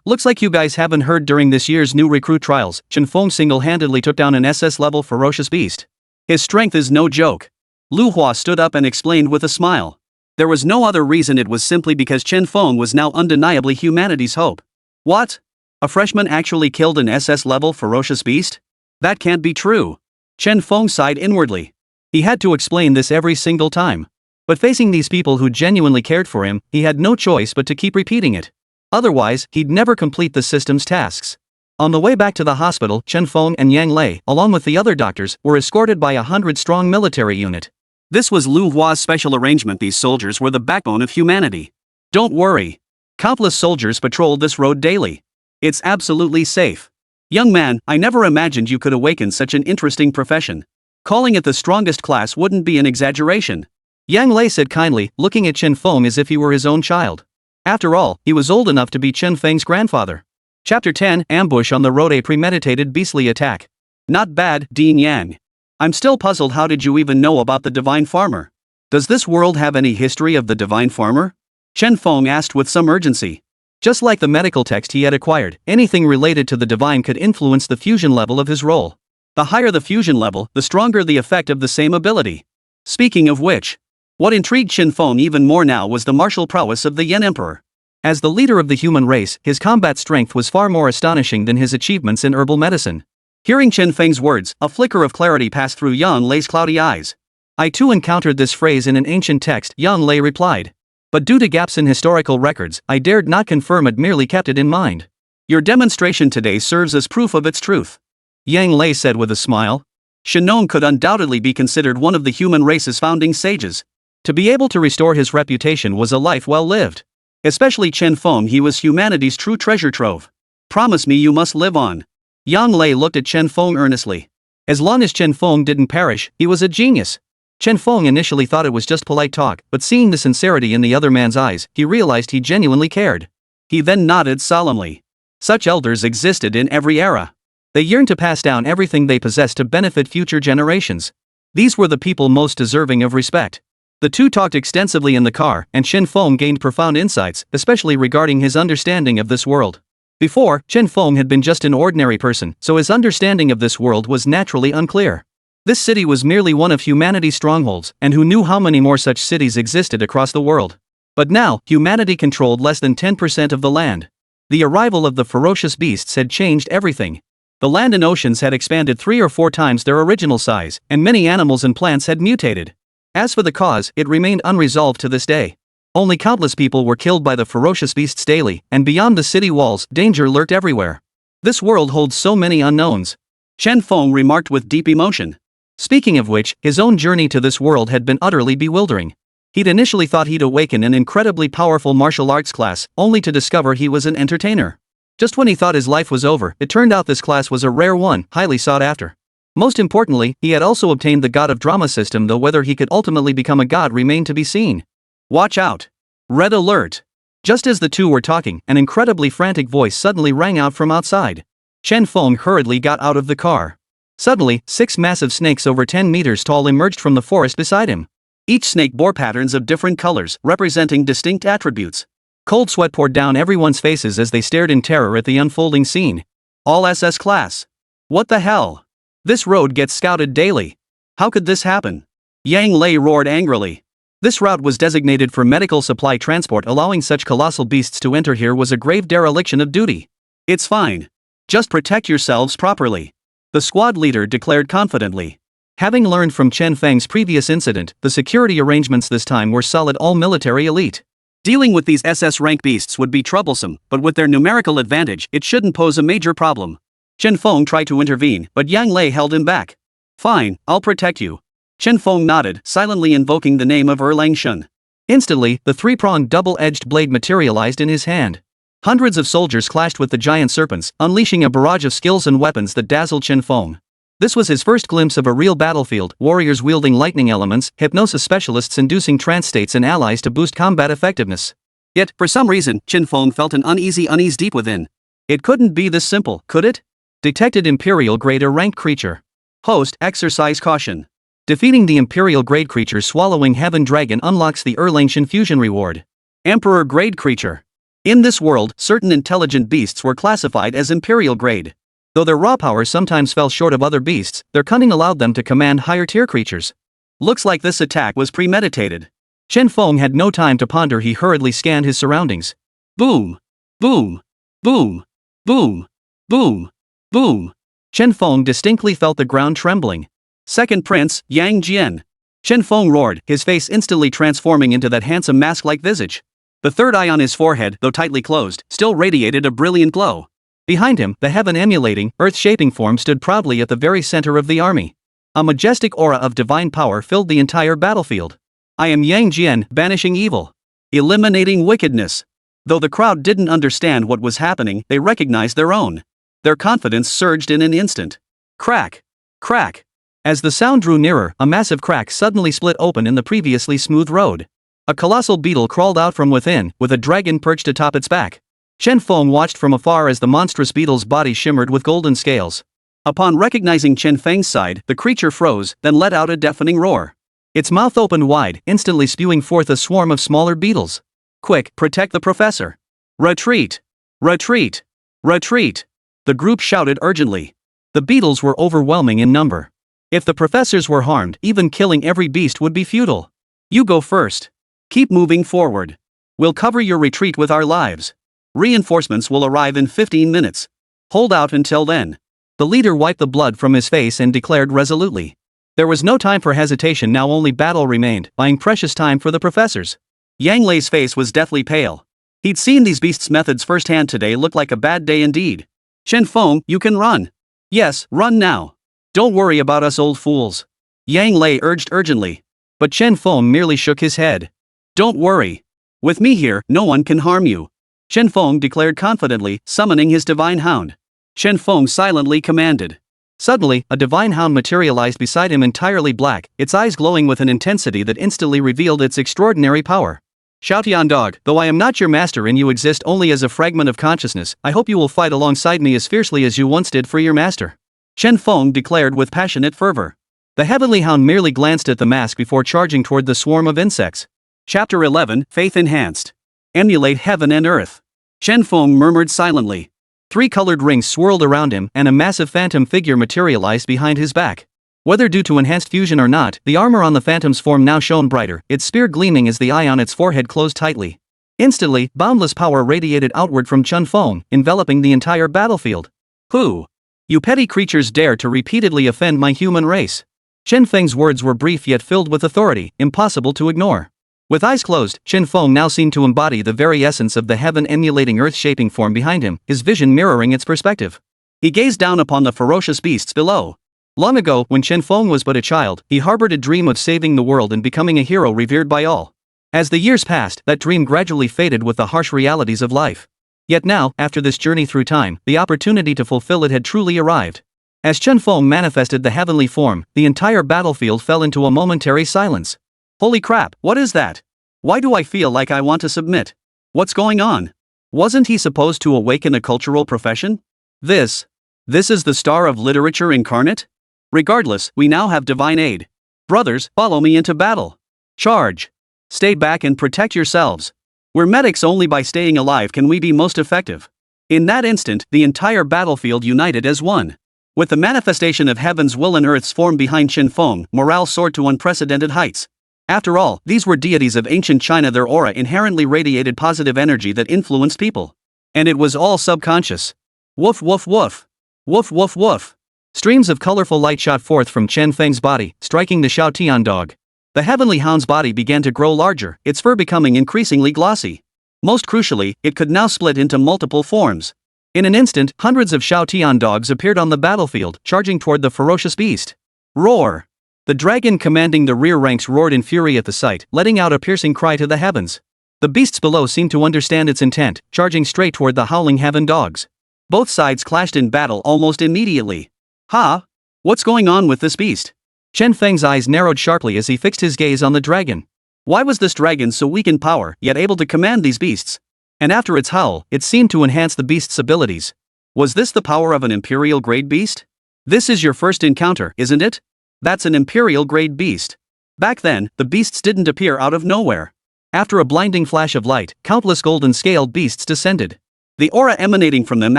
Looks like you guys haven't heard. During this year's new recruit trials, Chen Feng single-handedly took down an SS-level ferocious beast. His strength is no joke. Lu Hua stood up and explained with a smile. There was no other reason, it was simply because Chen Feng was now undeniably humanity's hope. What? A freshman actually killed an SS-level ferocious beast? That can't be true. Chen Feng sighed inwardly. He had to explain this every single time. But facing these people who genuinely cared for him, he had no choice but to keep repeating it. Otherwise, he'd never complete the system's tasks. On the way back to the hospital, Chen Feng and Yang Lei, along with the other doctors, were escorted by a 100-strong military unit. This was Lu Hua's special arrangement. These soldiers were the backbone of humanity. Don't worry. Countless soldiers patrolled this road daily. It's absolutely safe. Young man, I never imagined you could awaken such an interesting profession. Calling it the strongest class wouldn't be an exaggeration. Yang Lei said kindly, looking at Chen Feng as if he were his own child. After all, he was old enough to be Chen Feng's grandfather. Chapter 10, Ambush on the Road, a premeditated beastly attack. Not bad, Dean Yang. I'm still puzzled, how did you even know about the Divine Farmer? Does this world have any history of the Divine Farmer? Chen Feng asked with some urgency. Just like the medical text he had acquired, anything related to the divine could influence the fusion level of his role. The higher the fusion level, the stronger the effect of the same ability. Speaking of which, what intrigued Chen Feng even more now was the martial prowess of the Yan Emperor. As the leader of the human race, his combat strength was far more astonishing than his achievements in herbal medicine. Hearing Chen Feng's words, a flicker of clarity passed through Yan Lei's cloudy eyes. I too encountered this phrase in an ancient text, Yan Lei replied. But due to gaps in historical records, I dared not confirm it, merely kept it in mind. Your demonstration today serves as proof of its truth. Yang Lei said with a smile. Shen Nong could undoubtedly be considered one of the human race's founding sages. To be able to restore his reputation was a life well lived. Especially Chen Feng, he was humanity's true treasure trove. Promise me you must live on. Yang Lei looked at Chen Feng earnestly. As long as Chen Feng didn't perish, he was a genius. Chen Feng initially thought it was just polite talk, but seeing the sincerity in the other man's eyes, he realized he genuinely cared. He then nodded solemnly. Such elders existed in every era. They yearned to pass down everything they possessed to benefit future generations. These were the people most deserving of respect. The two talked extensively in the car, and Chen Feng gained profound insights, especially regarding his understanding of this world. Before, Chen Feng had been just an ordinary person, so his understanding of this world was naturally unclear. This city was merely one of humanity's strongholds, and who knew how many more such cities existed across the world. But now, humanity controlled less than 10% of the land. The arrival of the ferocious beasts had changed everything. The land and oceans had expanded 3 or 4 times their original size, and many animals and plants had mutated. As for the cause, it remained unresolved to this day. Only countless people were killed by the ferocious beasts daily, and beyond the city walls, danger lurked everywhere. This world holds so many unknowns. Chen Feng remarked with deep emotion. Speaking of which, his own journey to this world had been utterly bewildering. He'd initially thought he'd awaken an incredibly powerful martial arts class, only to discover he was an entertainer. Just when he thought his life was over, it turned out this class was a rare one, highly sought after. Most importantly, he had also obtained the God of Drama system, though whether he could ultimately become a god remained to be seen. Watch out! Red alert! Just as the two were talking, an incredibly frantic voice suddenly rang out from outside. Chen Feng hurriedly got out of the car. Suddenly, 6 massive snakes over 10 meters tall emerged from the forest beside him. Each snake bore patterns of different colors, representing distinct attributes. Cold sweat poured down everyone's faces as they stared in terror at the unfolding scene. All SS class. What the hell? This road gets scouted daily. How could this happen? Yang Lei roared angrily. This route was designated for medical supply transport. Allowing such colossal beasts to enter here was a grave dereliction of duty. It's fine. Just protect yourselves properly. The squad leader declared confidently. Having learned from Chen Feng's previous incident, the security arrangements this time were solid, all military elite. Dealing with these SS-ranked beasts would be troublesome, but with their numerical advantage, it shouldn't pose a major problem. Chen Feng tried to intervene, but Yang Lei held him back. Fine, I'll protect you. Chen Feng nodded, silently invoking the name of Erlang Shen. Instantly, the 3-pronged double-edged blade materialized in his hand. Hundreds of soldiers clashed with the giant serpents, unleashing a barrage of skills and weapons that dazzled Chen Feng. This was his first glimpse of a real battlefield, warriors wielding lightning elements, hypnosis specialists inducing trance states, and allies to boost combat effectiveness. Yet, for some reason, Chen Feng felt an unease deep within. It couldn't be this simple, could it? Detected Imperial Grade or ranked creature. Host, exercise caution. Defeating the Imperial Grade creature swallowing Heaven Dragon unlocks the Erlang Shen Fusion reward. Emperor Grade creature. In this world, certain intelligent beasts were classified as Imperial Grade. Though their raw power sometimes fell short of other beasts, their cunning allowed them to command higher-tier creatures. Looks like this attack was premeditated. Chen Feng had no time to ponder. He hurriedly scanned his surroundings. Boom! Boom! Boom! Boom! Boom! Boom! Chen Feng distinctly felt the ground trembling. Second Prince, Yang Jian. Chen Feng roared, his face instantly transforming into that handsome mask-like visage. The third eye on his forehead, though tightly closed, still radiated a brilliant glow. Behind him, the heaven-emulating, earth-shaping form stood proudly at the very center of the army. A majestic aura of divine power filled the entire battlefield. I am Yang Jian, banishing evil. Eliminating wickedness. Though the crowd didn't understand what was happening, they recognized their own. Their confidence surged in an instant. Crack! Crack! As the sound drew nearer, a massive crack suddenly split open in the previously smooth road. A colossal beetle crawled out from within, with a dragon perched atop its back. Chen Feng watched from afar as the monstrous beetle's body shimmered with golden scales. Upon recognizing Chen Feng's side, the creature froze, then let out a deafening roar. Its mouth opened wide, instantly spewing forth a swarm of smaller beetles. Quick, protect the professor. Retreat! Retreat! Retreat! The group shouted urgently. The beetles were overwhelming in number. If the professors were harmed, even killing every beast would be futile. You go first. Keep moving forward. We'll cover your retreat with our lives. Reinforcements will arrive in 15 minutes. Hold out until then. The leader wiped the blood from his face and declared resolutely. There was no time for hesitation, now only battle remained, buying precious time for the professors. Yang Lei's face was deathly pale. He'd seen these beasts' methods firsthand. Today looked like a bad day indeed. Chen Feng, you can run. Yes, run now. Don't worry about us old fools. Yang Lei urged urgently. But Chen Feng merely shook his head. Don't worry. With me here, no one can harm you. Chen Feng declared confidently, summoning his divine hound. Chen Feng silently commanded. Suddenly, a divine hound materialized beside him, entirely black, its eyes glowing with an intensity that instantly revealed its extraordinary power. Xiaotian dog, though I am not your master and you exist only as a fragment of consciousness, I hope you will fight alongside me as fiercely as you once did for your master. Chen Feng declared with passionate fervor. The heavenly hound merely glanced at the mask before charging toward the swarm of insects. Chapter 11, Faith Enhanced. Emulate heaven and earth. Chen Feng murmured silently. 3 colored rings swirled around him and a massive phantom figure materialized behind his back. Whether due to enhanced fusion or not, the armor on the phantom's form now shone brighter, its spear gleaming as the eye on its forehead closed tightly. Instantly, boundless power radiated outward from Chen Feng, enveloping the entire battlefield. Who? You petty creatures dare to repeatedly offend my human race. Chen Feng's words were brief yet filled with authority, impossible to ignore. With eyes closed, Chen Feng now seemed to embody the very essence of the heaven-emulating earth-shaping form behind him, his vision mirroring its perspective. He gazed down upon the ferocious beasts below. Long ago, when Chen Feng was but a child, he harbored a dream of saving the world and becoming a hero revered by all. As the years passed, that dream gradually faded with the harsh realities of life. Yet now, after this journey through time, the opportunity to fulfill it had truly arrived. As Chen Feng manifested the heavenly form, the entire battlefield fell into a momentary silence. Holy crap, what is that? Why do I feel like I want to submit? What's going on? Wasn't he supposed to awaken a cultural profession? This is the star of literature incarnate? Regardless, we now have divine aid. Brothers, follow me into battle. Charge. Stay back and protect yourselves. We're medics, only by staying alive can we be most effective. In that instant, the entire battlefield united as one. With the manifestation of heaven's will and earth's form behind Chen Feng, morale soared to unprecedented heights. After all, these were deities of ancient China. Their aura inherently radiated positive energy that influenced people. And it was all subconscious. Woof woof woof. Woof woof woof. Streams of colorful light shot forth from Chen Feng's body, striking the Xiaotian dog. The heavenly hound's body began to grow larger, its fur becoming increasingly glossy. Most crucially, it could now split into multiple forms. In an instant, hundreds of Xiaotian dogs appeared on the battlefield, charging toward the ferocious beast. Roar! The dragon commanding the rear ranks roared in fury at the sight, letting out a piercing cry to the heavens. The beasts below seemed to understand its intent, charging straight toward the howling heaven dogs. Both sides clashed in battle almost immediately. Ha! What's going on with this beast? Chen Feng's eyes narrowed sharply as he fixed his gaze on the dragon. Why was this dragon so weak in power, yet able to command these beasts? And after its howl, it seemed to enhance the beast's abilities. Was this the power of an imperial-grade beast? This is your first encounter, isn't it? That's an imperial-grade beast. Back then, the beasts didn't appear out of nowhere. After a blinding flash of light, countless golden-scaled beasts descended. The aura emanating from them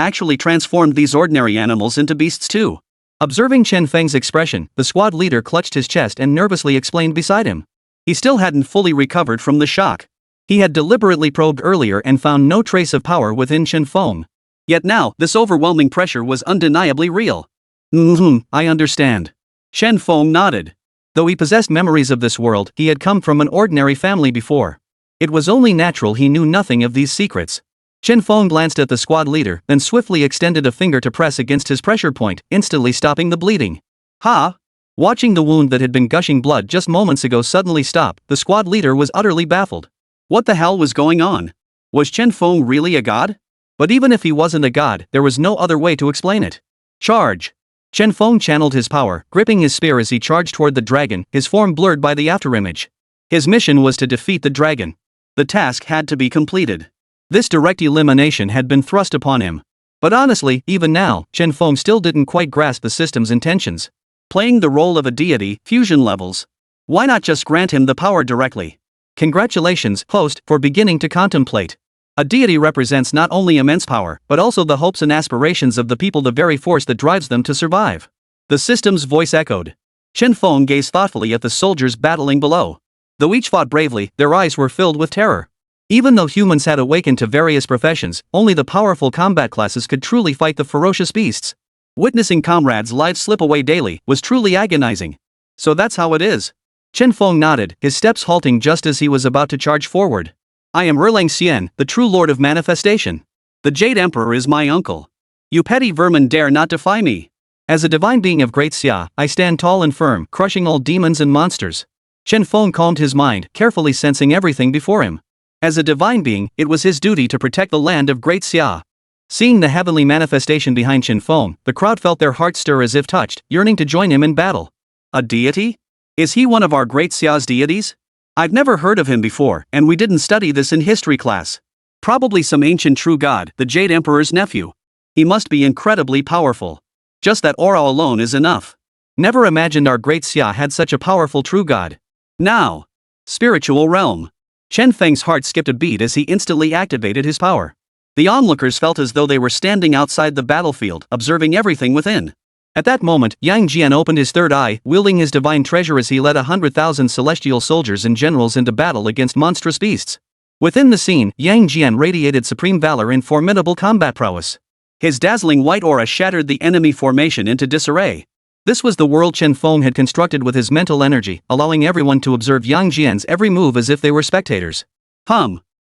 actually transformed these ordinary animals into beasts too. Observing Chen Feng's expression, the squad leader clutched his chest and nervously explained beside him. He still hadn't fully recovered from the shock. He had deliberately probed earlier and found no trace of power within Chen Feng. Yet now, this overwhelming pressure was undeniably real. I understand. Chen Feng nodded. Though he possessed memories of this world, he had come from an ordinary family before. It was only natural he knew nothing of these secrets. Chen Feng glanced at the squad leader, then swiftly extended a finger to press against his pressure point, instantly stopping the bleeding. Ha! Watching the wound that had been gushing blood just moments ago suddenly stop, the squad leader was utterly baffled. What the hell was going on? Was Chen Feng really a god? But even if he wasn't a god, there was no other way to explain it. Charge! Chen Feng channeled his power, gripping his spear as he charged toward the dragon, his form blurred by the afterimage. His mission was to defeat the dragon. The task had to be completed. This direct elimination had been thrust upon him. But honestly, even now, Chen Feng still didn't quite grasp the system's intentions. Playing the role of a deity, fusion levels. Why not just grant him the power directly? Congratulations, host, for beginning to contemplate. A deity represents not only immense power, but also the hopes and aspirations of the people, the very force that drives them to survive. The system's voice echoed. Chen Feng gazed thoughtfully at the soldiers battling below. Though each fought bravely, their eyes were filled with terror. Even though humans had awakened to various professions, only the powerful combat classes could truly fight the ferocious beasts. Witnessing comrades' lives slip away daily was truly agonizing. So that's how it is. Chen Feng nodded, his steps halting just as he was about to charge forward. I am Erlang Shen, the true lord of manifestation. The Jade Emperor is my uncle. You petty vermin dare not defy me. As a divine being of great Xia, I stand tall and firm, crushing all demons and monsters. Chen Feng calmed his mind, carefully sensing everything before him. As a divine being, it was his duty to protect the land of great Xia. Seeing the heavenly manifestation behind Chen Feng, the crowd felt their hearts stir as if touched, yearning to join him in battle. A deity? Is he one of our great Xia's deities? I've never heard of him before, and we didn't study this in history class. Probably some ancient true god, the Jade Emperor's nephew. He must be incredibly powerful. Just that aura alone is enough. Never imagined our great Xia had such a powerful true god. Now. Spiritual realm. Chen Feng's heart skipped a beat as he instantly activated his power. The onlookers felt as though they were standing outside the battlefield, observing everything within. At that moment, Yang Jian opened his third eye, wielding his divine treasure as he led 100,000 celestial soldiers and generals into battle against monstrous beasts. Within the scene, Yang Jian radiated supreme valor and formidable combat prowess. His dazzling white aura shattered the enemy formation into disarray. This was the world Chen Feng had constructed with his mental energy, allowing everyone to observe Yang Jian's every move as if they were spectators.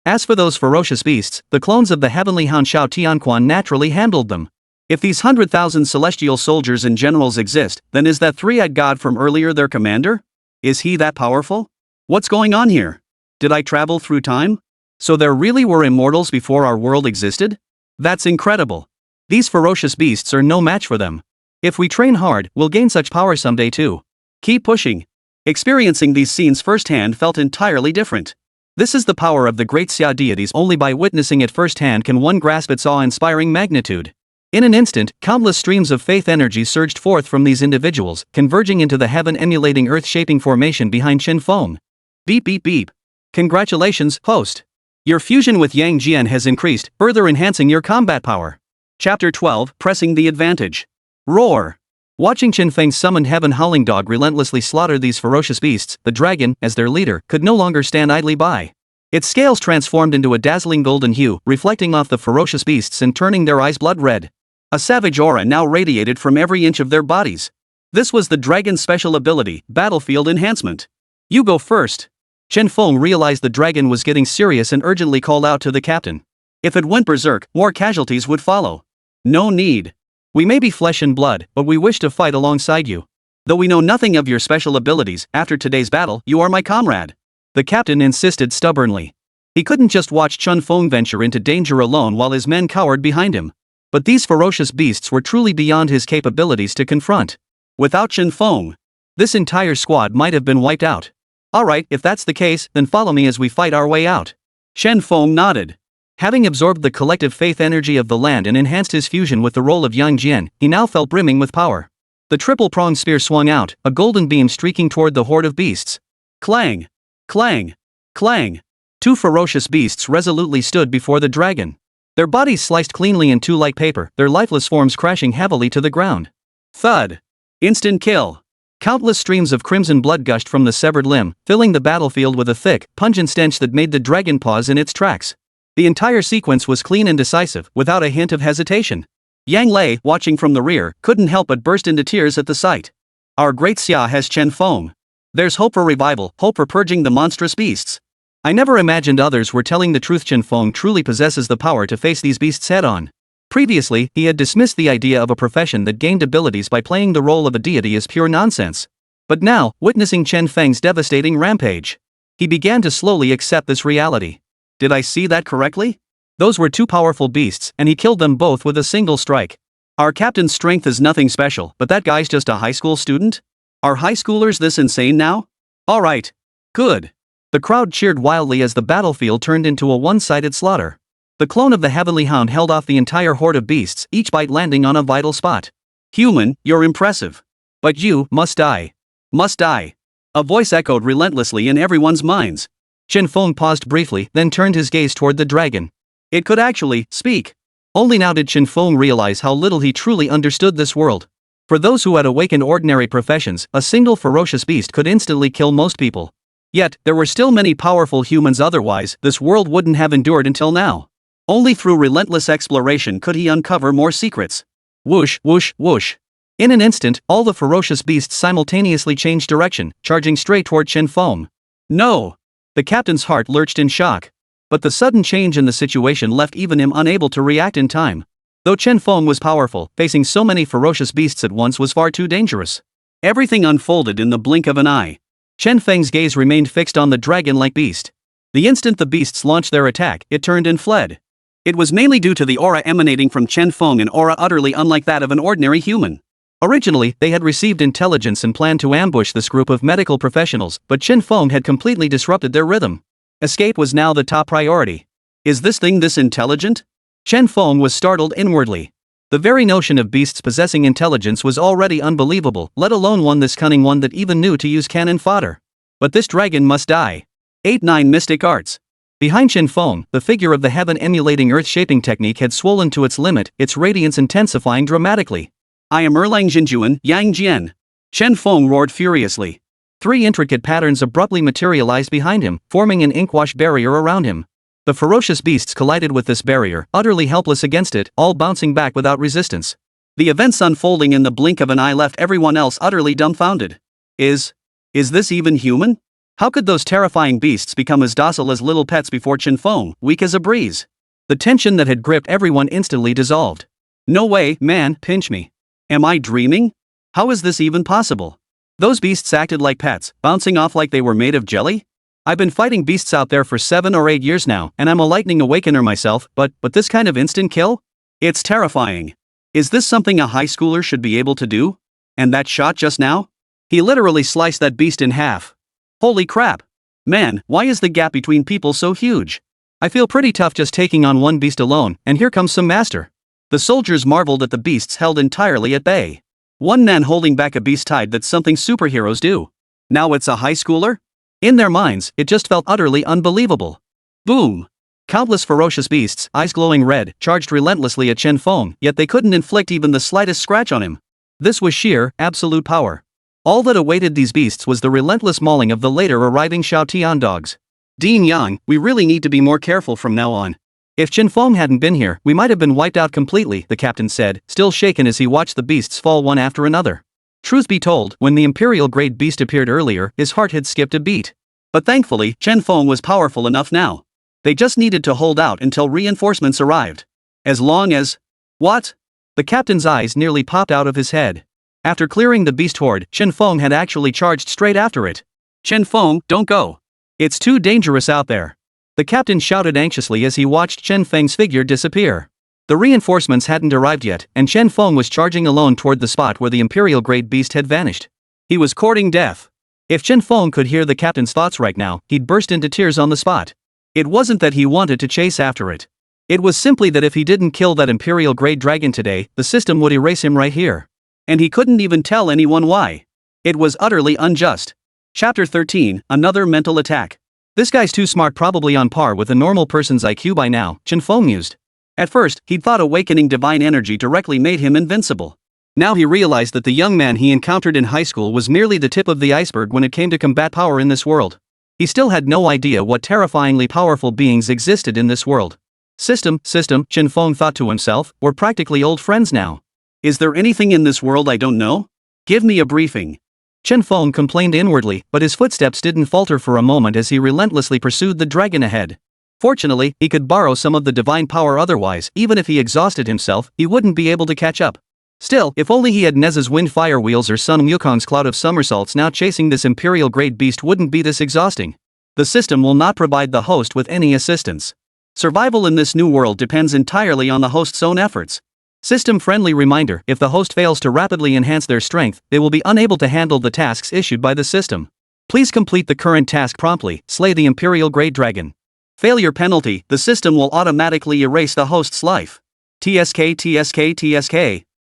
As for those ferocious beasts, the clones of the heavenly hound Shao Tianquan naturally handled them. If these 100,000 celestial soldiers and generals exist, then is that three-eyed god from earlier their commander? Is he that powerful? What's going on here? Did I travel through time? So there really were immortals before our world existed? That's incredible. These ferocious beasts are no match for them. If we train hard, we'll gain such power someday too. Keep pushing. Experiencing these scenes firsthand felt entirely different. This is the power of the great Xia deities. Only by witnessing it firsthand can one grasp its awe-inspiring magnitude. In an instant, countless streams of faith energy surged forth from these individuals, converging into the heaven-emulating earth-shaping formation behind Chen Feng. Beep beep beep. Congratulations, host. Your fusion with Yang Jian has increased, further enhancing your combat power. Chapter 12, Pressing the Advantage. Roar. Watching Chen Feng's summoned heaven howling dog relentlessly slaughter these ferocious beasts, the dragon, as their leader, could no longer stand idly by. Its scales transformed into a dazzling golden hue, reflecting off the ferocious beasts and turning their eyes blood red. A savage aura now radiated from every inch of their bodies. This was the dragon's special ability, Battlefield Enhancement. You go first. Chen Feng realized the dragon was getting serious and urgently called out to the captain. If it went berserk, more casualties would follow. No need. We may be flesh and blood, but we wish to fight alongside you. Though we know nothing of your special abilities, after today's battle, you are my comrade. The captain insisted stubbornly. He couldn't just watch Chen Feng venture into danger alone while his men cowered behind him. But these ferocious beasts were truly beyond his capabilities to confront. Without Chen Feng, this entire squad might have been wiped out. Alright, if that's the case, then follow me as we fight our way out. Chen Feng nodded. Having absorbed the collective faith energy of the land and enhanced his fusion with the role of Yang Jian, he now felt brimming with power. The triple-pronged spear swung out, a golden beam streaking toward the horde of beasts. Clang! Clang! Clang! Two ferocious beasts resolutely stood before the dragon. Their bodies sliced cleanly in two like paper, their lifeless forms crashing heavily to the ground. Thud! Instant kill! Countless streams of crimson blood gushed from the severed limb, filling the battlefield with a thick, pungent stench that made the dragon pause in its tracks. The entire sequence was clean and decisive, without a hint of hesitation. Yang Lei, watching from the rear, couldn't help but burst into tears at the sight. Our great Xia has Chen Feng. There's hope for revival, hope for purging the monstrous beasts. I never imagined others were telling the truth. Chen Feng truly possesses the power to face these beasts head-on. Previously, he had dismissed the idea of a profession that gained abilities by playing the role of a deity as pure nonsense. But now, witnessing Chen Feng's devastating rampage, he began to slowly accept this reality. Did I see that correctly? Those were two powerful beasts, and he killed them both with a single strike. Our captain's strength is nothing special, but that guy's just a high school student? Are high schoolers this insane now? Alright. Good. The crowd cheered wildly as the battlefield turned into a one-sided slaughter. The clone of the Heavenly Hound held off the entire horde of beasts, each bite landing on a vital spot. Human, you're impressive. But you must die. Must die. A voice echoed relentlessly in everyone's minds. Chen Feng paused briefly, then turned his gaze toward the dragon. It could actually speak. Only now did Chen Feng realize how little he truly understood this world. For those who had awakened ordinary professions, a single ferocious beast could instantly kill most people. Yet, there were still many powerful humans otherwise this world wouldn't have endured until now. Only through relentless exploration could he uncover more secrets. Whoosh, whoosh, whoosh. In an instant, all the ferocious beasts simultaneously changed direction, charging straight toward Chen Feng. No! The captain's heart lurched in shock. But the sudden change in the situation left even him unable to react in time. Though Chen Feng was powerful, facing so many ferocious beasts at once was far too dangerous. Everything unfolded in the blink of an eye. Chen Feng's gaze remained fixed on the dragon-like beast. The instant the beasts launched their attack, it turned and fled. It was mainly due to the aura emanating from Chen Feng, an aura utterly unlike that of an ordinary human. Originally, they had received intelligence and planned to ambush this group of medical professionals, but Chen Feng had completely disrupted their rhythm. Escape was now the top priority. Is this thing this intelligent? Chen Feng was startled inwardly. The very notion of beasts possessing intelligence was already unbelievable, let alone one this cunning, one that even knew to use cannon fodder. But this dragon must die. 8-9 Mystic Arts. Behind Chen Feng, the figure of the heaven-emulating earth-shaping technique had swollen to its limit, its radiance intensifying dramatically. I am Erlang Shen Yang Jian. Chen Feng roared furiously. 3 intricate patterns abruptly materialized behind him, forming an inkwash barrier around him. The ferocious beasts collided with this barrier, utterly helpless against it, all bouncing back without resistance. The events unfolding in the blink of an eye left everyone else utterly dumbfounded. Is this even human? How could those terrifying beasts become as docile as little pets before Chen Feng, weak as a breeze? The tension that had gripped everyone instantly dissolved. No way, man, pinch me. Am I dreaming? How is this even possible? Those beasts acted like pets, bouncing off like they were made of jelly? I've been fighting beasts out there for 7 or 8 years now, and I'm a lightning awakener myself, but this kind of instant kill? It's terrifying. Is this something a high schooler should be able to do? And that shot just now? He literally sliced that beast in half. Holy crap. Man, why is the gap between people so huge? I feel pretty tough just taking on one beast alone, and here comes some master. The soldiers marveled at the beasts held entirely at bay. One man holding back a beast tied, that's something superheroes do. Now it's a high schooler? In their minds, it just felt utterly unbelievable. Boom! Countless ferocious beasts, eyes glowing red, charged relentlessly at Chen Feng, yet they couldn't inflict even the slightest scratch on him. This was sheer, absolute power. All that awaited these beasts was the relentless mauling of the later arriving Xiaotian dogs. Dean Yang, we really need to be more careful from now on. If Chen Feng hadn't been here, we might have been wiped out completely, the captain said, still shaken as he watched the beasts fall one after another. Truth be told, when the Imperial-grade beast appeared earlier, his heart had skipped a beat. But thankfully, Chen Feng was powerful enough now. They just needed to hold out until reinforcements arrived. As long as... What? The captain's eyes nearly popped out of his head. After clearing the beast horde, Chen Feng had actually charged straight after it. Chen Feng, don't go. It's too dangerous out there. The captain shouted anxiously as he watched Chen Feng's figure disappear. The reinforcements hadn't arrived yet, and Chen Feng was charging alone toward the spot where the Imperial-grade beast had vanished. He was courting death. If Chen Feng could hear the captain's thoughts right now, he'd burst into tears on the spot. It wasn't that he wanted to chase after it. It was simply that if he didn't kill that Imperial-grade dragon today, the system would erase him right here. And he couldn't even tell anyone why. It was utterly unjust. Chapter 13, Another Mental Attack. This guy's too smart, probably on par with a normal person's IQ by now, Chen Feng mused. At first, he'd thought awakening divine energy directly made him invincible. Now he realized that the young man he encountered in high school was merely the tip of the iceberg when it came to combat power in this world. He still had no idea what terrifyingly powerful beings existed in this world. System, Chen Feng thought to himself, we're practically old friends now. Is there anything in this world I don't know? Give me a briefing. Chen Feng complained inwardly, but his footsteps didn't falter for a moment as he relentlessly pursued the dragon ahead. Fortunately, he could borrow some of the divine power, otherwise, even if he exhausted himself, he wouldn't be able to catch up. Still, if only he had Nez's wind fire wheels or Sun Wukong's cloud of somersaults, now chasing this Imperial-grade beast wouldn't be this exhausting. The system will not provide the host with any assistance. Survival in this new world depends entirely on the host's own efforts. System-friendly reminder, if the host fails to rapidly enhance their strength, they will be unable to handle the tasks issued by the system. Please complete the current task promptly, slay the Imperial-grade dragon. Failure penalty, the system will automatically erase the host's life. TSK.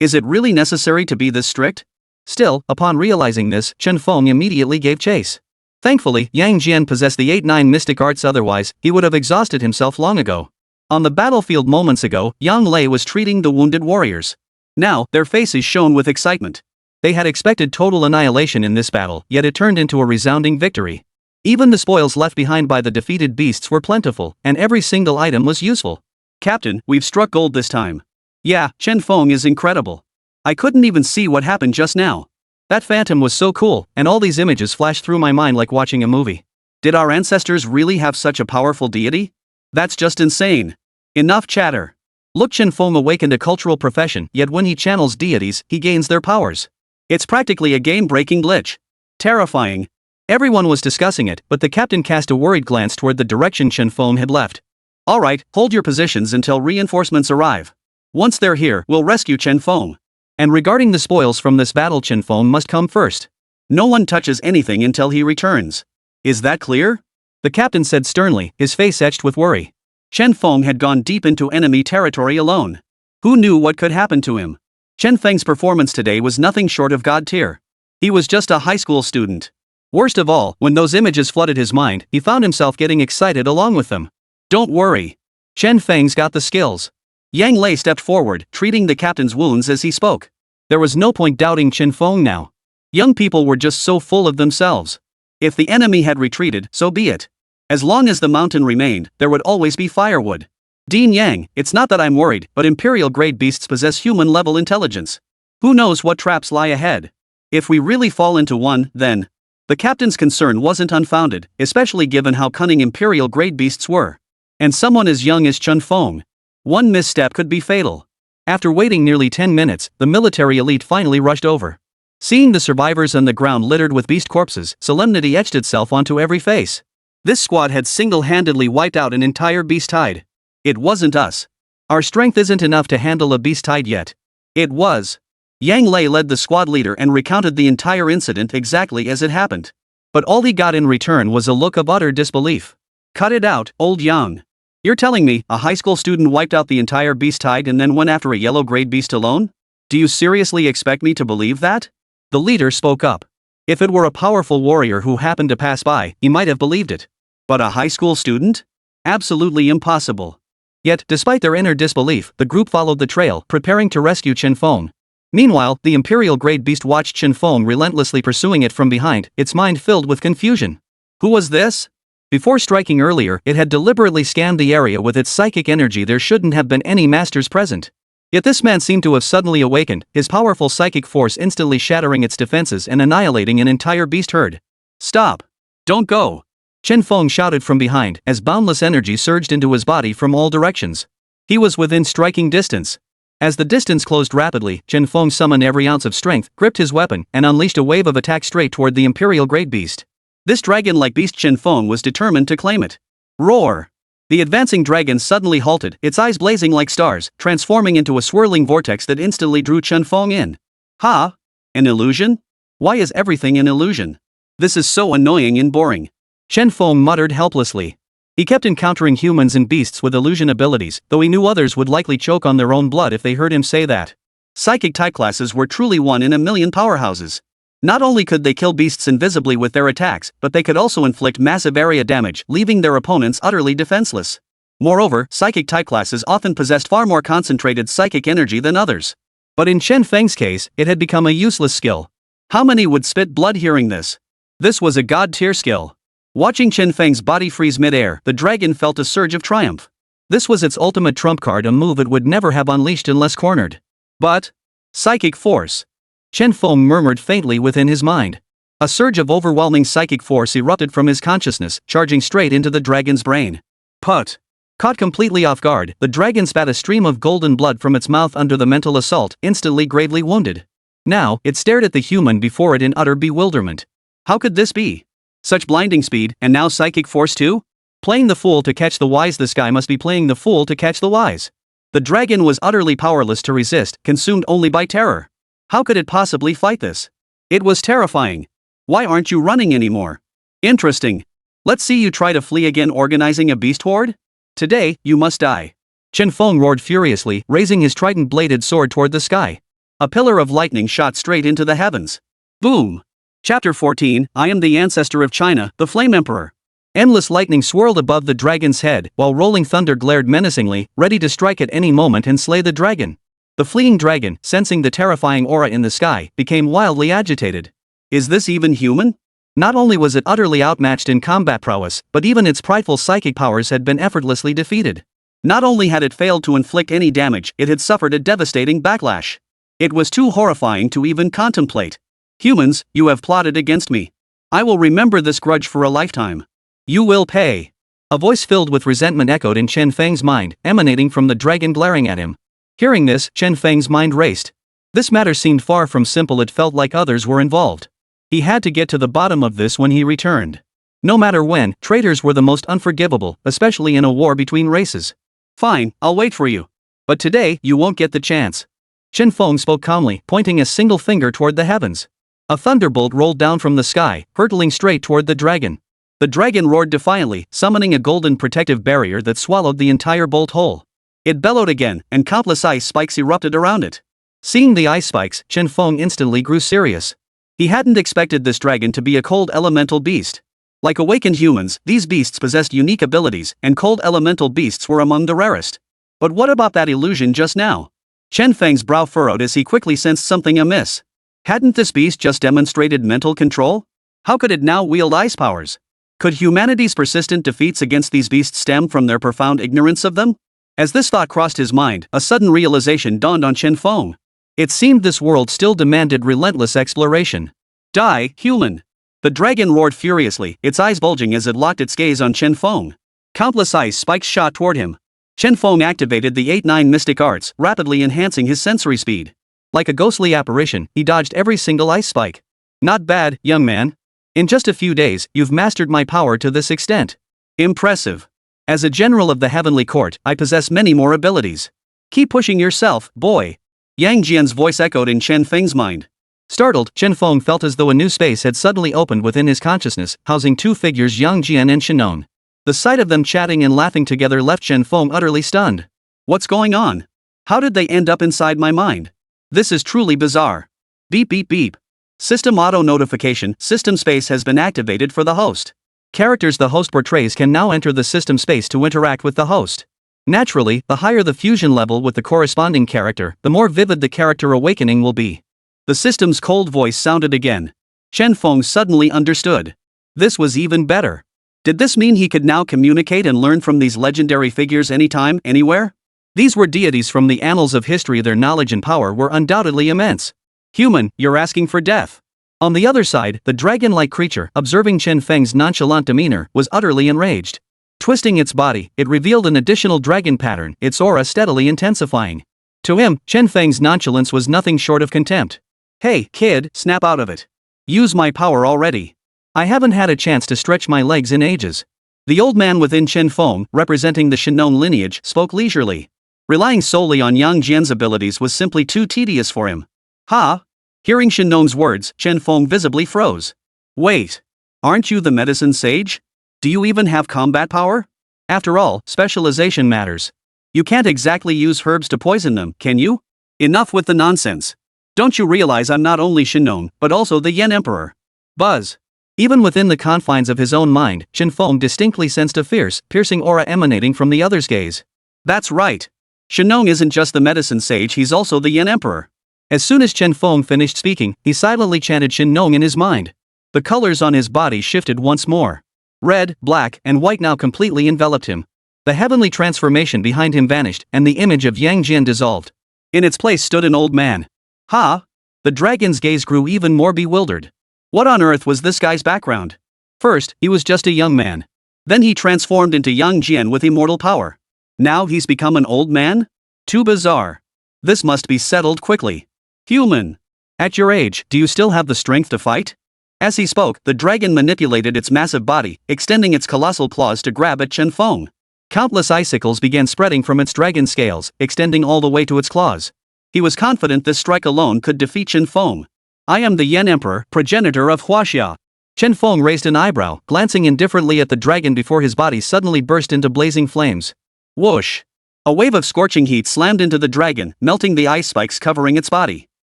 Is it really necessary to be this strict? Still, upon realizing this, Chen Feng immediately gave chase. Thankfully, Yang Jian possessed the 8-9 mystic arts, otherwise, he would have exhausted himself long ago. On the battlefield moments ago, Yang Lei was treating the wounded warriors. Now, their faces shone with excitement. They had expected total annihilation in this battle, yet it turned into a resounding victory. Even the spoils left behind by the defeated beasts were plentiful, and every single item was useful. Captain, we've struck gold this time. Yeah, Chen Feng is incredible. I couldn't even see what happened just now. That phantom was so cool, and all these images flashed through my mind like watching a movie. Did our ancestors really have such a powerful deity? That's just insane. Enough chatter. Look, Chen Feng awakened a cultural profession, yet when he channels deities, he gains their powers. It's practically a game-breaking glitch. Terrifying. Everyone was discussing it, but the captain cast a worried glance toward the direction Chen Feng had left. Alright, hold your positions until reinforcements arrive. Once they're here, we'll rescue Chen Feng. And regarding the spoils from this battle, Chen Feng must come first. No one touches anything until he returns. Is that clear? The captain said sternly, his face etched with worry. Chen Feng had gone deep into enemy territory alone. Who knew what could happen to him? Chen Feng's performance today was nothing short of god tier. He was just a high school student. Worst of all, when those images flooded his mind, he found himself getting excited along with them. Don't worry. Chen Feng's got the skills. Yang Lei stepped forward, treating the captain's wounds as he spoke. There was no point doubting Chen Feng now. Young people were just so full of themselves. If the enemy had retreated, so be it. As long as the mountain remained, there would always be firewood. Dean Yang, it's not that I'm worried, but Imperial-grade beasts possess human-level intelligence. Who knows what traps lie ahead? If we really fall into one, then... The captain's concern wasn't unfounded, especially given how cunning Imperial-grade beasts were. And someone as young as Chen Feng. One misstep could be fatal. After waiting nearly 10 minutes, the military elite finally rushed over. Seeing the survivors and the ground littered with beast corpses, solemnity etched itself onto every face. This squad had single-handedly wiped out an entire beast tide. It wasn't us. Our strength isn't enough to handle a beast tide yet. It was. Yang Lei led the squad leader and recounted the entire incident exactly as it happened. But all he got in return was a look of utter disbelief. Cut it out, old Yang. You're telling me a high school student wiped out the entire beast tide and then went after a yellow-grade beast alone? Do you seriously expect me to believe that? The leader spoke up. If it were a powerful warrior who happened to pass by, he might have believed it. But a high school student? Absolutely impossible. Yet, despite their inner disbelief, the group followed the trail, preparing to rescue Chen Feng. Meanwhile, the Imperial-grade beast watched Chen Feng relentlessly pursuing it from behind, its mind filled with confusion. Who was this? Before striking earlier, it had deliberately scanned the area with its psychic energy. There shouldn't have been any masters present. Yet this man seemed to have suddenly awakened, his powerful psychic force instantly shattering its defenses and annihilating an entire beast herd. Stop! Don't go! Chen Feng shouted from behind, as boundless energy surged into his body from all directions. He was within striking distance. As the distance closed rapidly, Chen Feng summoned every ounce of strength, gripped his weapon, and unleashed a wave of attack straight toward the Imperial-grade beast. This dragon-like beast Chen Feng was determined to claim it. Roar! The advancing dragon suddenly halted, its eyes blazing like stars, transforming into a swirling vortex that instantly drew Chen Feng in. Ha! An illusion? Why is everything an illusion? This is so annoying and boring. Chen Feng muttered helplessly. He kept encountering humans and beasts with illusion abilities, though he knew others would likely choke on their own blood if they heard him say that. Psychic type classes were truly one in a million powerhouses. Not only could they kill beasts invisibly with their attacks, but they could also inflict massive area damage, leaving their opponents utterly defenseless. Moreover, psychic type classes often possessed far more concentrated psychic energy than others. But in Chen Feng's case, it had become a useless skill. How many would spit blood hearing this? This was a god-tier skill. Watching Chen Feng's body freeze mid-air, the dragon felt a surge of triumph. This was its ultimate trump card, a move it would never have unleashed unless cornered. But... psychic force. Chen Feng murmured faintly within his mind. A surge of overwhelming psychic force erupted from his consciousness, charging straight into the dragon's brain. Put! Caught completely off guard, the dragon spat a stream of golden blood from its mouth under the mental assault, instantly gravely wounded. Now, it stared at the human before it in utter bewilderment. How could this be? Such blinding speed, and now psychic force too? Playing the fool to catch the wise. This guy must be playing the fool to catch the wise. The dragon was utterly powerless to resist, consumed only by terror. How could it possibly fight this? It was terrifying. Why aren't you running anymore? Interesting. Let's see you try to flee again, organizing a beast horde? Today, you must die. Chen Feng roared furiously, raising his trident-bladed sword toward the sky. A pillar of lightning shot straight into the heavens. Boom! Chapter 14, I am the ancestor of China, the Flame Emperor. Endless lightning swirled above the dragon's head, while rolling thunder glared menacingly, ready to strike at any moment and slay the dragon. The fleeing dragon, sensing the terrifying aura in the sky, became wildly agitated. Is this even human? Not only was it utterly outmatched in combat prowess, but even its prideful psychic powers had been effortlessly defeated. Not only had it failed to inflict any damage, it had suffered a devastating backlash. It was too horrifying to even contemplate. Humans, you have plotted against me. I will remember this grudge for a lifetime. You will pay. A voice filled with resentment echoed in Chen Feng's mind, emanating from the dragon glaring at him. Hearing this, Chen Feng's mind raced. This matter seemed far from simple. It felt like others were involved. He had to get to the bottom of this when he returned. No matter when, traitors were the most unforgivable, especially in a war between races. Fine, I'll wait for you. But today, you won't get the chance. Chen Feng spoke calmly, pointing a single finger toward the heavens. A thunderbolt rolled down from the sky, hurtling straight toward the dragon. The dragon roared defiantly, summoning a golden protective barrier that swallowed the entire bolt whole. It bellowed again, and countless ice spikes erupted around it. Seeing the ice spikes, Chen Feng instantly grew serious. He hadn't expected this dragon to be a cold elemental beast. Like awakened humans, these beasts possessed unique abilities, and cold elemental beasts were among the rarest. But what about that illusion just now? Chen Feng's brow furrowed as he quickly sensed something amiss. Hadn't this beast just demonstrated mental control? How could it now wield ice powers? Could humanity's persistent defeats against these beasts stem from their profound ignorance of them? As this thought crossed his mind, a sudden realization dawned on Chen Feng. It seemed this world still demanded relentless exploration. Die, human! The dragon roared furiously, its eyes bulging as it locked its gaze on Chen Feng. Countless ice spikes shot toward him. Chen Feng activated the 8-9 mystic arts, rapidly enhancing his sensory speed. Like a ghostly apparition, he dodged every single ice spike. Not bad, young man. In just a few days, you've mastered my power to this extent. Impressive. As a general of the heavenly court, I possess many more abilities. Keep pushing yourself, boy. Yang Jian's voice echoed in Chen Feng's mind. Startled, Chen Feng felt as though a new space had suddenly opened within his consciousness, housing two figures, Yang Jian and Shinon. The sight of them chatting and laughing together left Chen Feng utterly stunned. What's going on? How did they end up inside my mind? This is truly bizarre. Beep beep beep. System auto notification, system space has been activated for the host. Characters the host portrays can now enter the system space to interact with the host. Naturally, the higher the fusion level with the corresponding character, the more vivid the character awakening will be. The system's cold voice sounded again. Chen Feng suddenly understood. This was even better. Did this mean he could now communicate and learn from these legendary figures anytime, anywhere? These were deities from the annals of history. Their knowledge and power were undoubtedly immense. Human, you're asking for death. On the other side, the dragon-like creature, observing Chen Feng's nonchalant demeanor, was utterly enraged. Twisting its body, it revealed an additional dragon pattern, its aura steadily intensifying. To him, Chen Feng's nonchalance was nothing short of contempt. Hey, kid, snap out of it. Use my power already. I haven't had a chance to stretch my legs in ages. The old man within Chen Feng, representing the Shinon lineage, spoke leisurely. Relying solely on Yang Jian's abilities was simply too tedious for him. Ha! Hearing Shinon's words, Chen Feng visibly froze. Wait. Aren't you the medicine sage? Do you even have combat power? After all, specialization matters. You can't exactly use herbs to poison them, can you? Enough with the nonsense. Don't you realize I'm not only Shinon, but also the Yen Emperor? Buzz. Even within the confines of his own mind, Chen Feng distinctly sensed a fierce, piercing aura emanating from the other's gaze. That's right. Shinon isn't just the medicine sage, he's also the Yen Emperor. As soon as Chen Feng finished speaking, he silently chanted Shinon in his mind. The colors on his body shifted once more. Red, black, and white now completely enveloped him. The heavenly transformation behind him vanished, and the image of Yang Jian dissolved. In its place stood an old man. Ha! The dragon's gaze grew even more bewildered. What on earth was this guy's background? First, he was just a young man. Then he transformed into Yang Jian with immortal power. Now he's become an old man? Too bizarre. This must be settled quickly. Human. At your age, do you still have the strength to fight? As he spoke, the dragon manipulated its massive body, extending its colossal claws to grab at Chen Feng. Countless icicles began spreading from its dragon scales, extending all the way to its claws. He was confident this strike alone could defeat Chen Feng. I am the Yen Emperor, progenitor of Huaxia. Chen Feng raised an eyebrow, glancing indifferently at the dragon before his body suddenly burst into blazing flames. Whoosh! A wave of scorching heat slammed into the dragon, melting the ice spikes covering its body.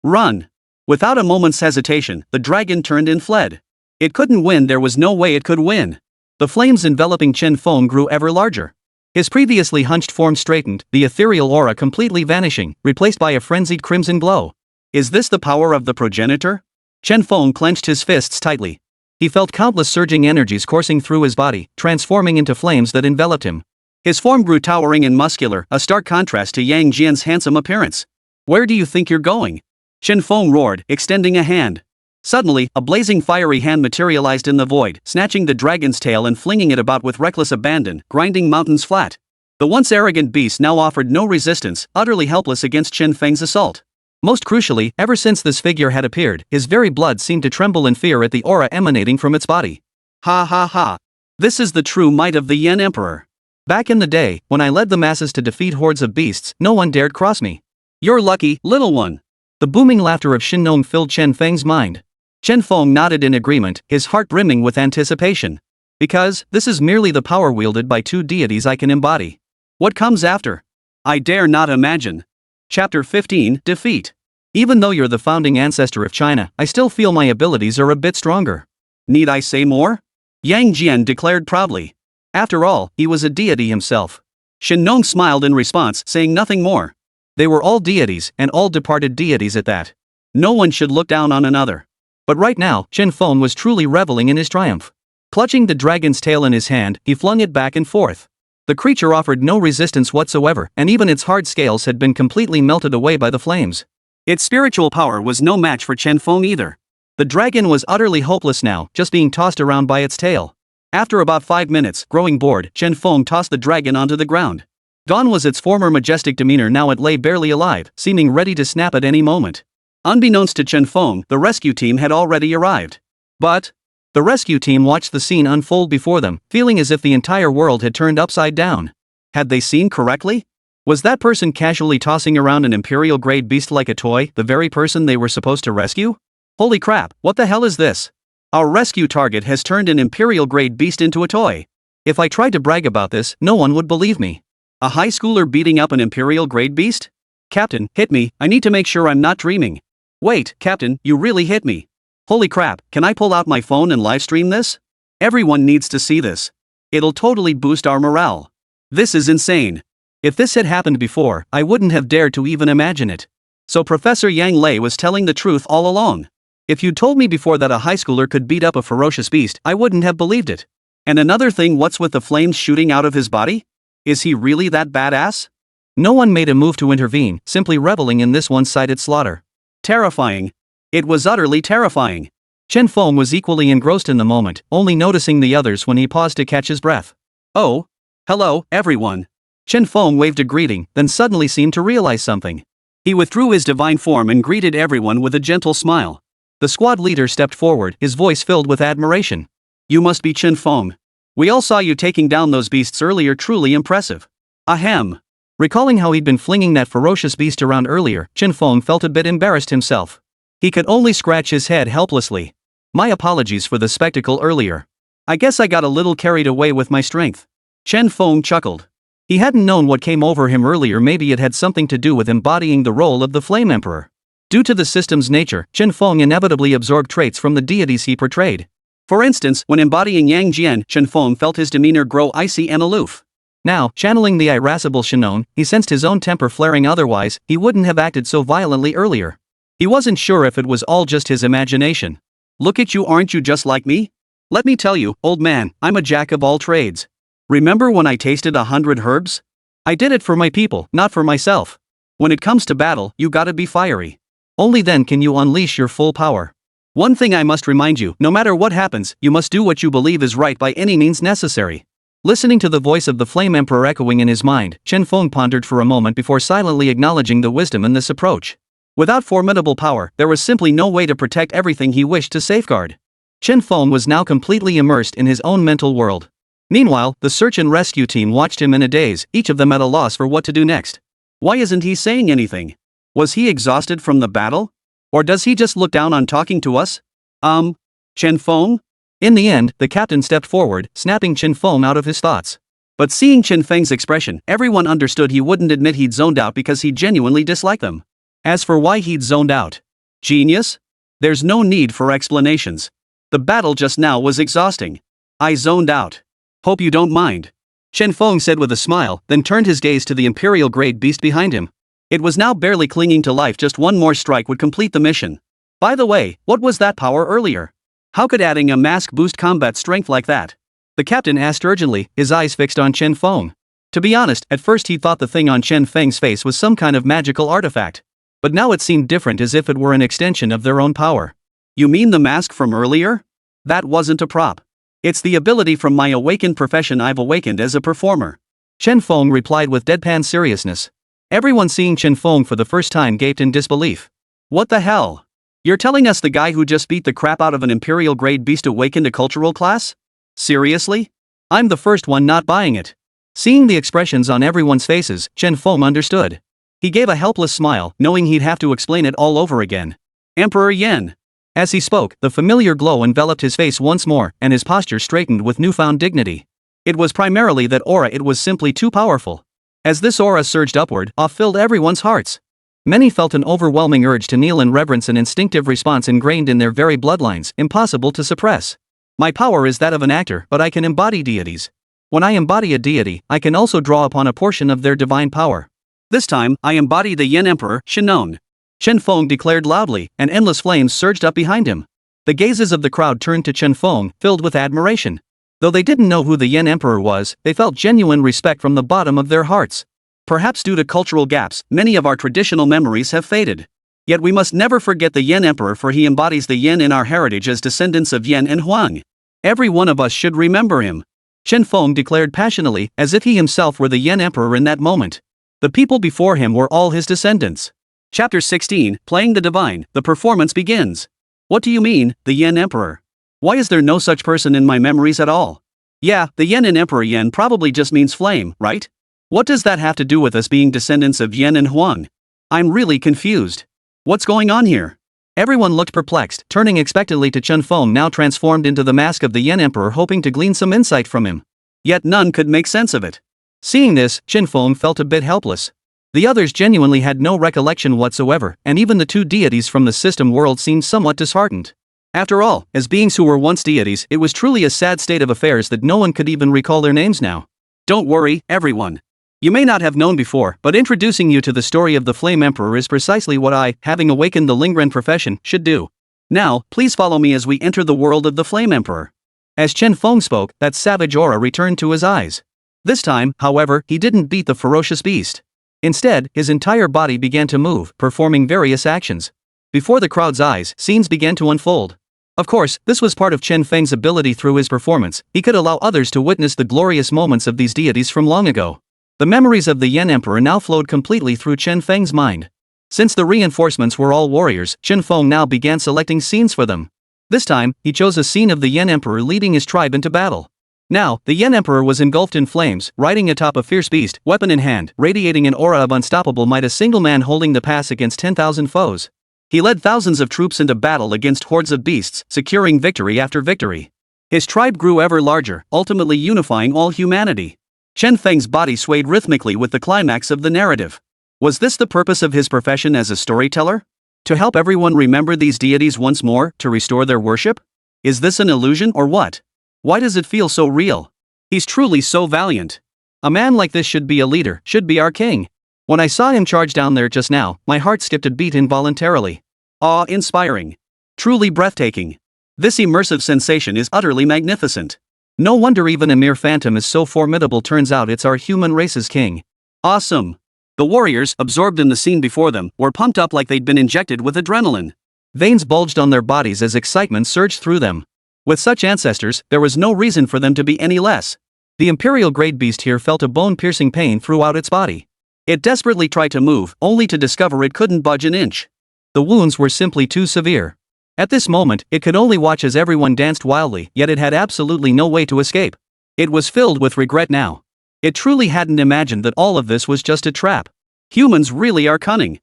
Run! Without a moment's hesitation, the dragon turned and fled. It couldn't win, there was no way it could win. The flames enveloping Chen Feng grew ever larger. His previously hunched form straightened, the ethereal aura completely vanishing, replaced by a frenzied crimson glow. Is this the power of the progenitor? Chen Feng clenched his fists tightly. He felt countless surging energies coursing through his body, transforming into flames that enveloped him. His form grew towering and muscular, a stark contrast to Yang Jian's handsome appearance. Where do you think you're going? Chen Feng roared, extending a hand. Suddenly, a blazing fiery hand materialized in the void, snatching the dragon's tail and flinging it about with reckless abandon, grinding mountains flat. The once arrogant beast now offered no resistance, utterly helpless against Chen Feng's assault. Most crucially, ever since this figure had appeared, his very blood seemed to tremble in fear at the aura emanating from its body. Ha ha ha. This is the true might of the Yen Emperor. Back in the day, when I led the masses to defeat hordes of beasts, no one dared cross me. You're lucky, little one. The booming laughter of Shin Nong filled Chen Feng's mind. Chen Feng nodded in agreement, his heart brimming with anticipation. Because, this is merely the power wielded by two deities I can embody. What comes after? I dare not imagine. Chapter 15, Defeat. Even though you're the founding ancestor of China, I still feel my abilities are a bit stronger. Need I say more? Yang Jian declared proudly. After all, he was a deity himself. Shin Nong smiled in response, saying nothing more. They were all deities, and all departed deities at that. No one should look down on another. But right now, Chen Feng was truly reveling in his triumph. Clutching the dragon's tail in his hand, he flung it back and forth. The creature offered no resistance whatsoever, and even its hard scales had been completely melted away by the flames. Its spiritual power was no match for Chen Feng either. The dragon was utterly hopeless now, just being tossed around by its tail. After about 5 minutes, growing bored, Chen Feng tossed the dragon onto the ground. Gone was its former majestic demeanor, now it lay barely alive, seeming ready to snap at any moment. Unbeknownst to Chen Feng, the rescue team had already arrived. But the rescue team watched the scene unfold before them, feeling as if the entire world had turned upside down. Had they seen correctly? Was that person casually tossing around an imperial-grade beast like a toy, the very person they were supposed to rescue? Holy crap, what the hell is this? Our rescue target has turned an imperial-grade beast into a toy. If I tried to brag about this, no one would believe me. A high schooler beating up an imperial-grade beast? Captain, hit me, I need to make sure I'm not dreaming. Wait, Captain, you really hit me. Holy crap, can I pull out my phone and livestream this? Everyone needs to see this. It'll totally boost our morale. This is insane. If this had happened before, I wouldn't have dared to even imagine it. So Professor Yang Lei was telling the truth all along. If you'd told me before that a high schooler could beat up a ferocious beast, I wouldn't have believed it. And another thing, what's with the flames shooting out of his body? Is he really that badass? No one made a move to intervene, simply reveling in this one-sided slaughter. Terrifying. It was utterly terrifying. Chen Feng was equally engrossed in the moment, only noticing the others when he paused to catch his breath. Oh. Hello, everyone. Chen Feng waved a greeting, then suddenly seemed to realize something. He withdrew his divine form and greeted everyone with a gentle smile. The squad leader stepped forward, his voice filled with admiration. You must be Chen Feng. We all saw you taking down those beasts earlier, truly impressive. Ahem. Recalling how he'd been flinging that ferocious beast around earlier, Chen Feng felt a bit embarrassed himself. He could only scratch his head helplessly. My apologies for the spectacle earlier. I guess I got a little carried away with my strength. Chen Feng chuckled. He hadn't known what came over him earlier, maybe it had something to do with embodying the role of the Flame Emperor. Due to the system's nature, Chen Feng inevitably absorbed traits from the deities he portrayed. For instance, when embodying Yang Jian, Chen Feng felt his demeanor grow icy and aloof. Now, channeling the irascible Shinon, he sensed his own temper flaring, otherwise, he wouldn't have acted so violently earlier. He wasn't sure if it was all just his imagination. Look at you, aren't you just like me? Let me tell you, old man, I'm a jack of all trades. Remember when I tasted 100 herbs? I did it for my people, not for myself. When it comes to battle, you gotta be fiery. Only then can you unleash your full power. One thing I must remind you, no matter what happens, you must do what you believe is right by any means necessary. Listening to the voice of the Flame Emperor echoing in his mind, Chen Feng pondered for a moment before silently acknowledging the wisdom in this approach. Without formidable power, there was simply no way to protect everything he wished to safeguard. Chen Feng was now completely immersed in his own mental world. Meanwhile, the search and rescue team watched him in a daze, each of them at a loss for what to do next. Why isn't he saying anything? Was he exhausted from the battle? Or does he just look down on talking to us? Chen Feng? In the end, the captain stepped forward, snapping Chen Feng out of his thoughts. But seeing Chen Feng's expression, everyone understood he wouldn't admit he'd zoned out because he genuinely disliked them. As for why he'd zoned out, Genius? There's no need for explanations. The battle just now was exhausting. I zoned out. Hope you don't mind. Chen Feng said with a smile, then turned his gaze to the imperial-grade beast behind him. It was now barely clinging to life. Just one more strike would complete the mission. By the way, what was that power earlier? How could adding a mask boost combat strength like that? The captain asked urgently, his eyes fixed on Chen Feng. To be honest, at first he thought the thing on Chen Feng's face was some kind of magical artifact. But now it seemed different, as if it were an extension of their own power. You mean the mask from earlier? That wasn't a prop. It's the ability from my awakened profession. I've awakened as a performer. Chen Feng replied with deadpan seriousness. Everyone seeing Chen Feng for the first time gaped in disbelief. What the hell? You're telling us the guy who just beat the crap out of an imperial-grade beast awakened a cultural class? Seriously? I'm the first one not buying it. Seeing the expressions on everyone's faces, Chen Feng understood. He gave a helpless smile, knowing he'd have to explain it all over again. Emperor Yen. As he spoke, the familiar glow enveloped his face once more, and his posture straightened with newfound dignity. It was primarily that aura. It was simply too powerful. As this aura surged upward, awe filled everyone's hearts. Many felt an overwhelming urge to kneel in reverence, an instinctive response ingrained in their very bloodlines, impossible to suppress. My power is that of an actor, but I can embody deities. When I embody a deity, I can also draw upon a portion of their divine power. This time, I embody the Yen Emperor, Shinon. Chen Feng declared loudly, and endless flames surged up behind him. The gazes of the crowd turned to Chen Feng, filled with admiration. Though they didn't know who the Yen Emperor was, they felt genuine respect from the bottom of their hearts. Perhaps due to cultural gaps, many of our traditional memories have faded. Yet we must never forget the Yen Emperor, for he embodies the Yen in our heritage as descendants of Yen and Huang. Every one of us should remember him. Chen Feng declared passionately, as if he himself were the Yen Emperor in that moment. The people before him were all his descendants. Chapter 16, Playing the Divine, the performance begins. What do you mean, the Yen Emperor? Why is there no such person in my memories at all? Yeah, the Yen in Emperor Yen probably just means flame, right? What does that have to do with us being descendants of Yen and Huang? I'm really confused. What's going on here? Everyone looked perplexed, turning expectantly to Chen Feng, now transformed into the mask of the Yen Emperor, hoping to glean some insight from him. Yet none could make sense of it. Seeing this, Chen Feng felt a bit helpless. The others genuinely had no recollection whatsoever, and even the two deities from the system world seemed somewhat disheartened. After all, as beings who were once deities, it was truly a sad state of affairs that no one could even recall their names now. Don't worry, everyone. You may not have known before, but introducing you to the story of the Flame Emperor is precisely what I, having awakened the Lingren profession, should do. Now, please follow me as we enter the world of the Flame Emperor. As Chen Feng spoke, that savage aura returned to his eyes. This time, however, he didn't beat the ferocious beast. Instead, his entire body began to move, performing various actions. Before the crowd's eyes, scenes began to unfold. Of course, this was part of Chen Feng's ability. Through his performance, he could allow others to witness the glorious moments of these deities from long ago. The memories of the Yen Emperor now flowed completely through Chen Feng's mind. Since the reinforcements were all warriors, Chen Feng now began selecting scenes for them. This time, he chose a scene of the Yen Emperor leading his tribe into battle. Now, the Yen Emperor was engulfed in flames, riding atop a fierce beast, weapon in hand, radiating an aura of unstoppable might, a single man holding the pass against 10,000 foes. He led thousands of troops into battle against hordes of beasts, securing victory after victory. His tribe grew ever larger, ultimately unifying all humanity. Chen Feng's body swayed rhythmically with the climax of the narrative. Was this the purpose of his profession as a storyteller? To help everyone remember these deities once more, to restore their worship? Is this an illusion or what? Why does it feel so real? He's truly so valiant. A man like this should be a leader, should be our king. When I saw him charge down there just now, my heart skipped a beat involuntarily. Awe-inspiring. Truly breathtaking. This immersive sensation is utterly magnificent. No wonder even a mere phantom is so formidable. Turns out it's our human race's king. Awesome. The warriors, absorbed in the scene before them, were pumped up like they'd been injected with adrenaline. Veins bulged on their bodies as excitement surged through them. With such ancestors, there was no reason for them to be any less. The imperial grade beast here felt a bone-piercing pain throughout its body. It desperately tried to move, only to discover it couldn't budge an inch. The wounds were simply too severe. At this moment, it could only watch as everyone danced wildly, yet it had absolutely no way to escape. It was filled with regret now. It truly hadn't imagined that all of this was just a trap. Humans really are cunning.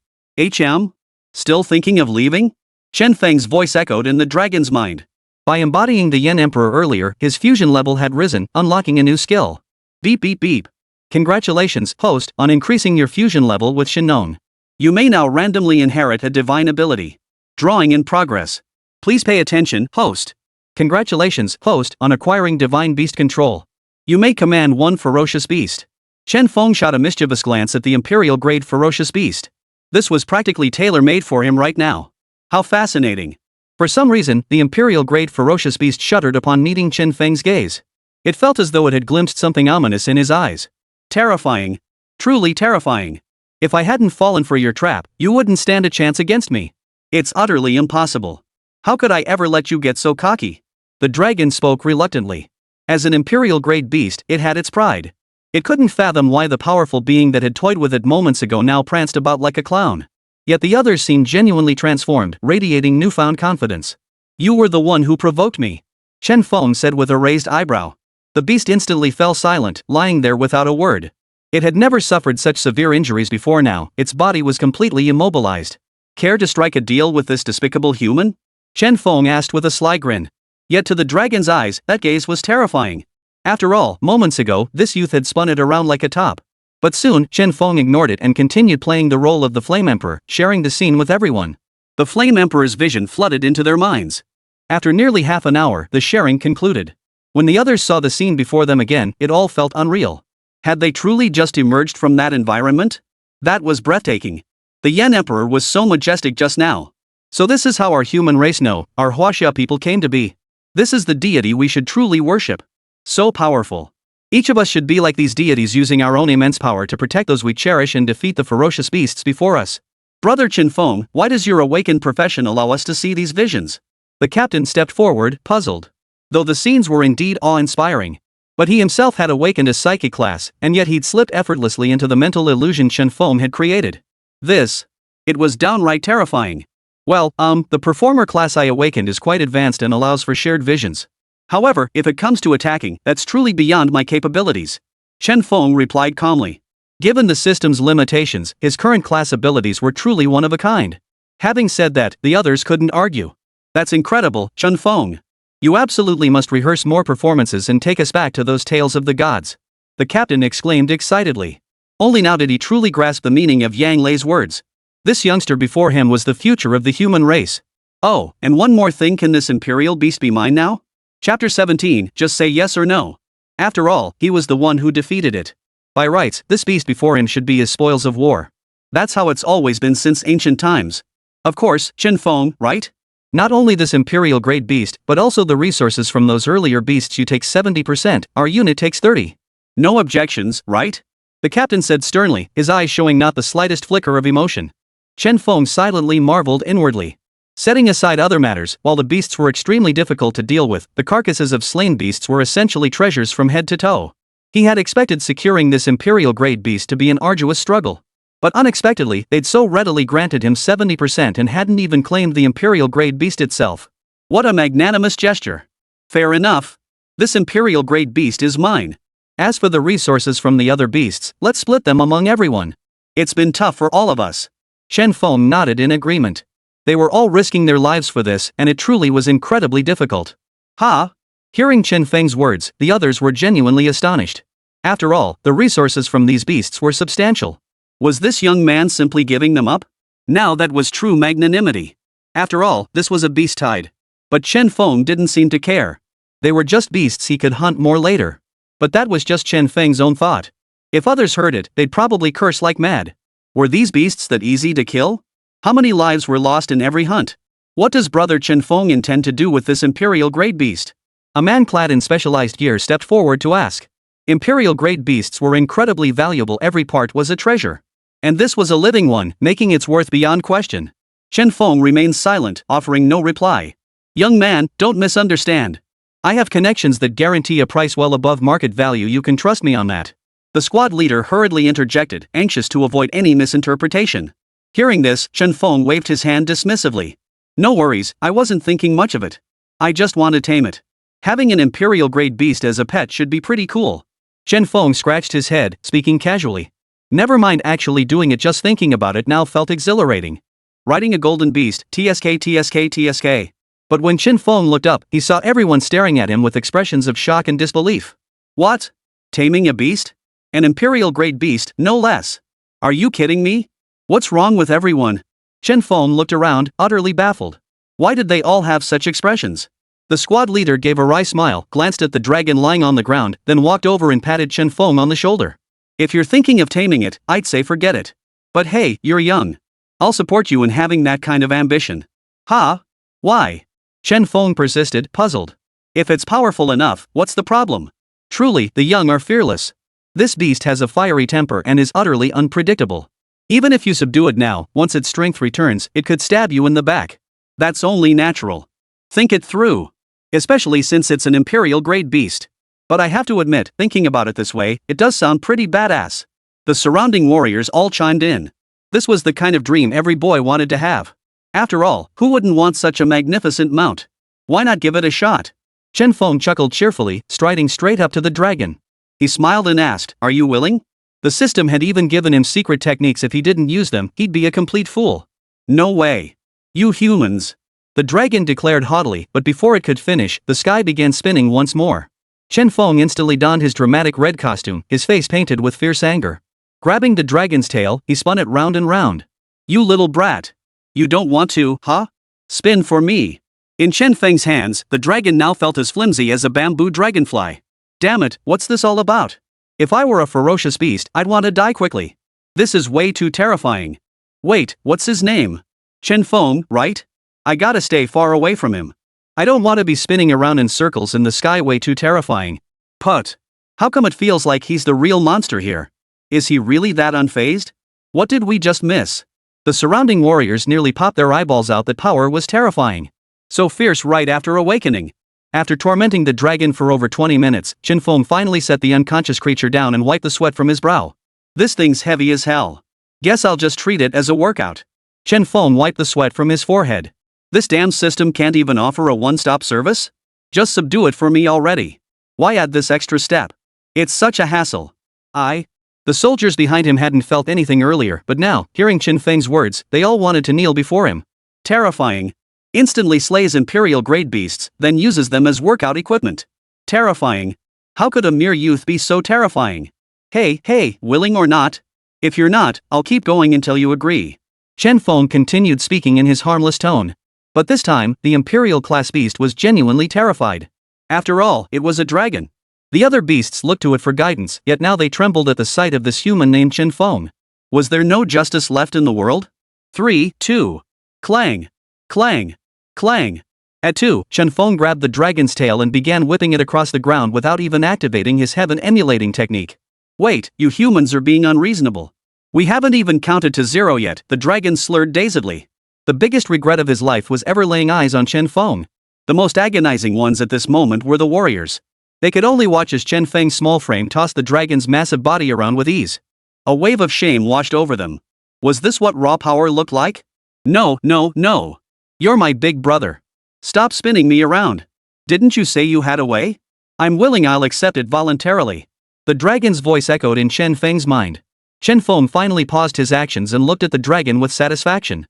Still thinking of leaving? Chen Feng's voice echoed in the dragon's mind. By embodying the Yen Emperor earlier, his fusion level had risen, unlocking a new skill. Beep beep beep. Congratulations, host, on increasing your fusion level with Shinon. You may now randomly inherit a divine ability. Drawing in progress. Please pay attention, host. Congratulations, host, on acquiring divine beast control. You may command one ferocious beast. Chen Feng shot a mischievous glance at the imperial-grade ferocious beast. This was practically tailor-made for him right now. How fascinating. For some reason, the imperial-grade ferocious beast shuddered upon meeting Chen Feng's gaze. It felt as though it had glimpsed something ominous in his eyes. Terrifying. Truly terrifying. If I hadn't fallen for your trap, you wouldn't stand a chance against me. It's utterly impossible. How could I ever let you get so cocky? The dragon spoke reluctantly. As an imperial-grade beast, it had its pride. It couldn't fathom why the powerful being that had toyed with it moments ago now pranced about like a clown. Yet the others seemed genuinely transformed, radiating newfound confidence. You were the one who provoked me, Chen Feng said with a raised eyebrow. The beast instantly fell silent, lying there without a word. It had never suffered such severe injuries before now, its body was completely immobilized. Care to strike a deal with this despicable human? Chen Feng asked with a sly grin. Yet to the dragon's eyes, that gaze was terrifying. After all, moments ago, this youth had spun it around like a top. But soon, Chen Feng ignored it and continued playing the role of the Flame Emperor, sharing the scene with everyone. The Flame Emperor's vision flooded into their minds. After nearly half an hour, the sharing concluded. When the others saw the scene before them again, it all felt unreal. Had they truly just emerged from that environment? That was breathtaking. The Yan Emperor was so majestic just now. So this is how our human race our Huaxia people came to be. This is the deity we should truly worship. So powerful. Each of us should be like these deities, using our own immense power to protect those we cherish and defeat the ferocious beasts before us. Brother Chen Feng, why does your awakened profession allow us to see these visions? The captain stepped forward, puzzled. Though the scenes were indeed awe-inspiring. But he himself had awakened a psychic class, and yet he'd slipped effortlessly into the mental illusion Chen Feng had created. It was downright terrifying. Well, the performer class I awakened is quite advanced and allows for shared visions. However, if it comes to attacking, that's truly beyond my capabilities. Chen Feng replied calmly. Given the system's limitations, his current class abilities were truly one of a kind. Having said that, the others couldn't argue. That's incredible, Chen Feng. You absolutely must rehearse more performances and take us back to those tales of the gods. The captain exclaimed excitedly. Only now did he truly grasp the meaning of Yang Lei's words. This youngster before him was the future of the human race. Oh, and one more thing, can this imperial beast be mine now? Chapter 17, just say yes or no. After all, he was the one who defeated it. By rights, this beast before him should be his spoils of war. That's how it's always been since ancient times. Of course, Chen Feng, right? Not only this imperial grade beast, but also the resources from those earlier beasts. You take 70%, our unit takes 30%. No objections, right? The captain said sternly, his eyes showing not the slightest flicker of emotion. Chen Feng silently marveled inwardly. Setting aside other matters, while the beasts were extremely difficult to deal with, the carcasses of slain beasts were essentially treasures from head to toe. He had expected securing this imperial-grade beast to be an arduous struggle. But unexpectedly, they'd so readily granted him 70% and hadn't even claimed the imperial-grade beast itself. What a magnanimous gesture. Fair enough. This imperial-grade beast is mine. As for the resources from the other beasts, let's split them among everyone. It's been tough for all of us. Chen Feng nodded in agreement. They were all risking their lives for this, and it truly was incredibly difficult. Ha! Hearing Chen Feng's words, the others were genuinely astonished. After all, the resources from these beasts were substantial. Was this young man simply giving them up? Now that was true magnanimity. After all, this was a beast tide. But Chen Feng didn't seem to care. They were just beasts he could hunt more later. But that was just Chen Feng's own thought. If others heard it, they'd probably curse like mad. Were these beasts that easy to kill? How many lives were lost in every hunt? What does Brother Chen Feng intend to do with this imperial-grade beast? A man clad in specialized gear stepped forward to ask. Imperial-grade beasts were incredibly valuable, every part was a treasure. And this was a living one, making its worth beyond question. Chen Feng remained silent, offering no reply. Young man, don't misunderstand. I have connections that guarantee a price well above market value, you can trust me on that. The squad leader hurriedly interjected, anxious to avoid any misinterpretation. Hearing this, Chen Feng waved his hand dismissively. No worries, I wasn't thinking much of it. I just want to tame it. Having an imperial-grade beast as a pet should be pretty cool. Chen Feng scratched his head, speaking casually. Never mind actually doing it, just thinking about it now felt exhilarating. Riding a golden beast, TSK. But when Chen Feng looked up, he saw everyone staring at him with expressions of shock and disbelief. What? Taming a beast? An imperial-grade beast, no less. Are you kidding me? What's wrong with everyone? Chen Feng looked around, utterly baffled. Why did they all have such expressions? The squad leader gave a wry smile, glanced at the dragon lying on the ground, then walked over and patted Chen Feng on the shoulder. If you're thinking of taming it, I'd say forget it. But hey, you're young. I'll support you in having that kind of ambition. Huh? Why? Chen Feng persisted, puzzled. If it's powerful enough, what's the problem? Truly, the young are fearless. This beast has a fiery temper and is utterly unpredictable. Even if you subdue it now, once its strength returns, it could stab you in the back. That's only natural. Think it through. Especially since it's an imperial-grade beast. But I have to admit, thinking about it this way, it does sound pretty badass. The surrounding warriors all chimed in. This was the kind of dream every boy wanted to have. After all, who wouldn't want such a magnificent mount? Why not give it a shot? Chen Feng chuckled cheerfully, striding straight up to the dragon. He smiled and asked, "Are you willing?" The system had even given him secret techniques. If he didn't use them, he'd be a complete fool. No way. You humans. The dragon declared haughtily, but before it could finish, the sky began spinning once more. Chen Feng instantly donned his dramatic red costume, his face painted with fierce anger. Grabbing the dragon's tail, he spun it round and round. You little brat. You don't want to, huh? Spin for me. In Chen Feng's hands, the dragon now felt as flimsy as a bamboo dragonfly. Damn it, what's this all about? If I were a ferocious beast, I'd want to die quickly. This is way too terrifying. Wait, what's his name? Chen Feng, right? I gotta stay far away from him. I don't want to be spinning around in circles in the sky, way too terrifying. Put. How come it feels like he's the real monster here? Is he really that unfazed? What did we just miss? The surrounding warriors nearly popped their eyeballs out. That power was terrifying. So fierce right after awakening. After tormenting the dragon for over 20 minutes, Chen Feng finally set the unconscious creature down and wiped the sweat from his brow. This thing's heavy as hell. Guess I'll just treat it as a workout. Chen Feng wiped the sweat from his forehead. This damn system can't even offer a one-stop service? Just subdue it for me already. Why add this extra step? It's such a hassle. The soldiers behind him hadn't felt anything earlier, but now, hearing Chen Feng's words, they all wanted to kneel before him. Terrifying. Instantly slays imperial-grade beasts, then uses them as workout equipment. Terrifying. How could a mere youth be so terrifying? Hey, willing or not? If you're not, I'll keep going until you agree. Chen Feng continued speaking in his harmless tone. But this time, the imperial-class beast was genuinely terrified. After all, it was a dragon. The other beasts looked to it for guidance, yet now they trembled at the sight of this human named Chen Feng. Was there no justice left in the world? 3, 2. Clang. Clang. Clang. At 2, Chen Feng grabbed the dragon's tail and began whipping it across the ground without even activating his heaven-emulating technique. Wait, you humans are being unreasonable. We haven't even counted to 0 yet, the dragon slurred dazedly. The biggest regret of his life was ever laying eyes on Chen Feng. The most agonizing ones at this moment were the warriors. They could only watch as Chen Feng's small frame tossed the dragon's massive body around with ease. A wave of shame washed over them. Was this what raw power looked like? No. You're my big brother. Stop spinning me around. Didn't you say you had a way? I'm willing, I'll accept it voluntarily. The dragon's voice echoed in Chen Feng's mind. Chen Feng finally paused his actions and looked at the dragon with satisfaction.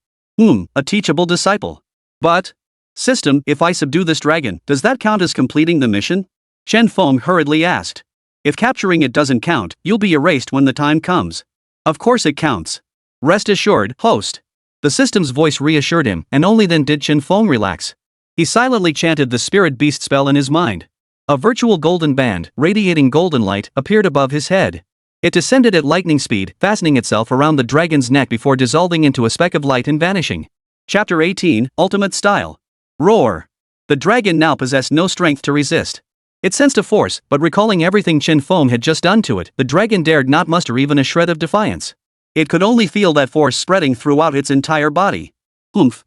A teachable disciple. But, system, if I subdue this dragon, does that count as completing the mission? Chen Feng hurriedly asked. If capturing it doesn't count, you'll be erased when the time comes. Of course it counts. Rest assured, host. The system's voice reassured him, and only then did Chen Feng relax. He silently chanted the spirit beast spell in his mind. A virtual golden band, radiating golden light, appeared above his head. It descended at lightning speed, fastening itself around the dragon's neck before dissolving into a speck of light and vanishing. Chapter 18, Ultimate Style. Roar. The dragon now possessed no strength to resist. It sensed a force, but recalling everything Chen Feng had just done to it, the dragon dared not muster even a shred of defiance. It could only feel that force spreading throughout its entire body.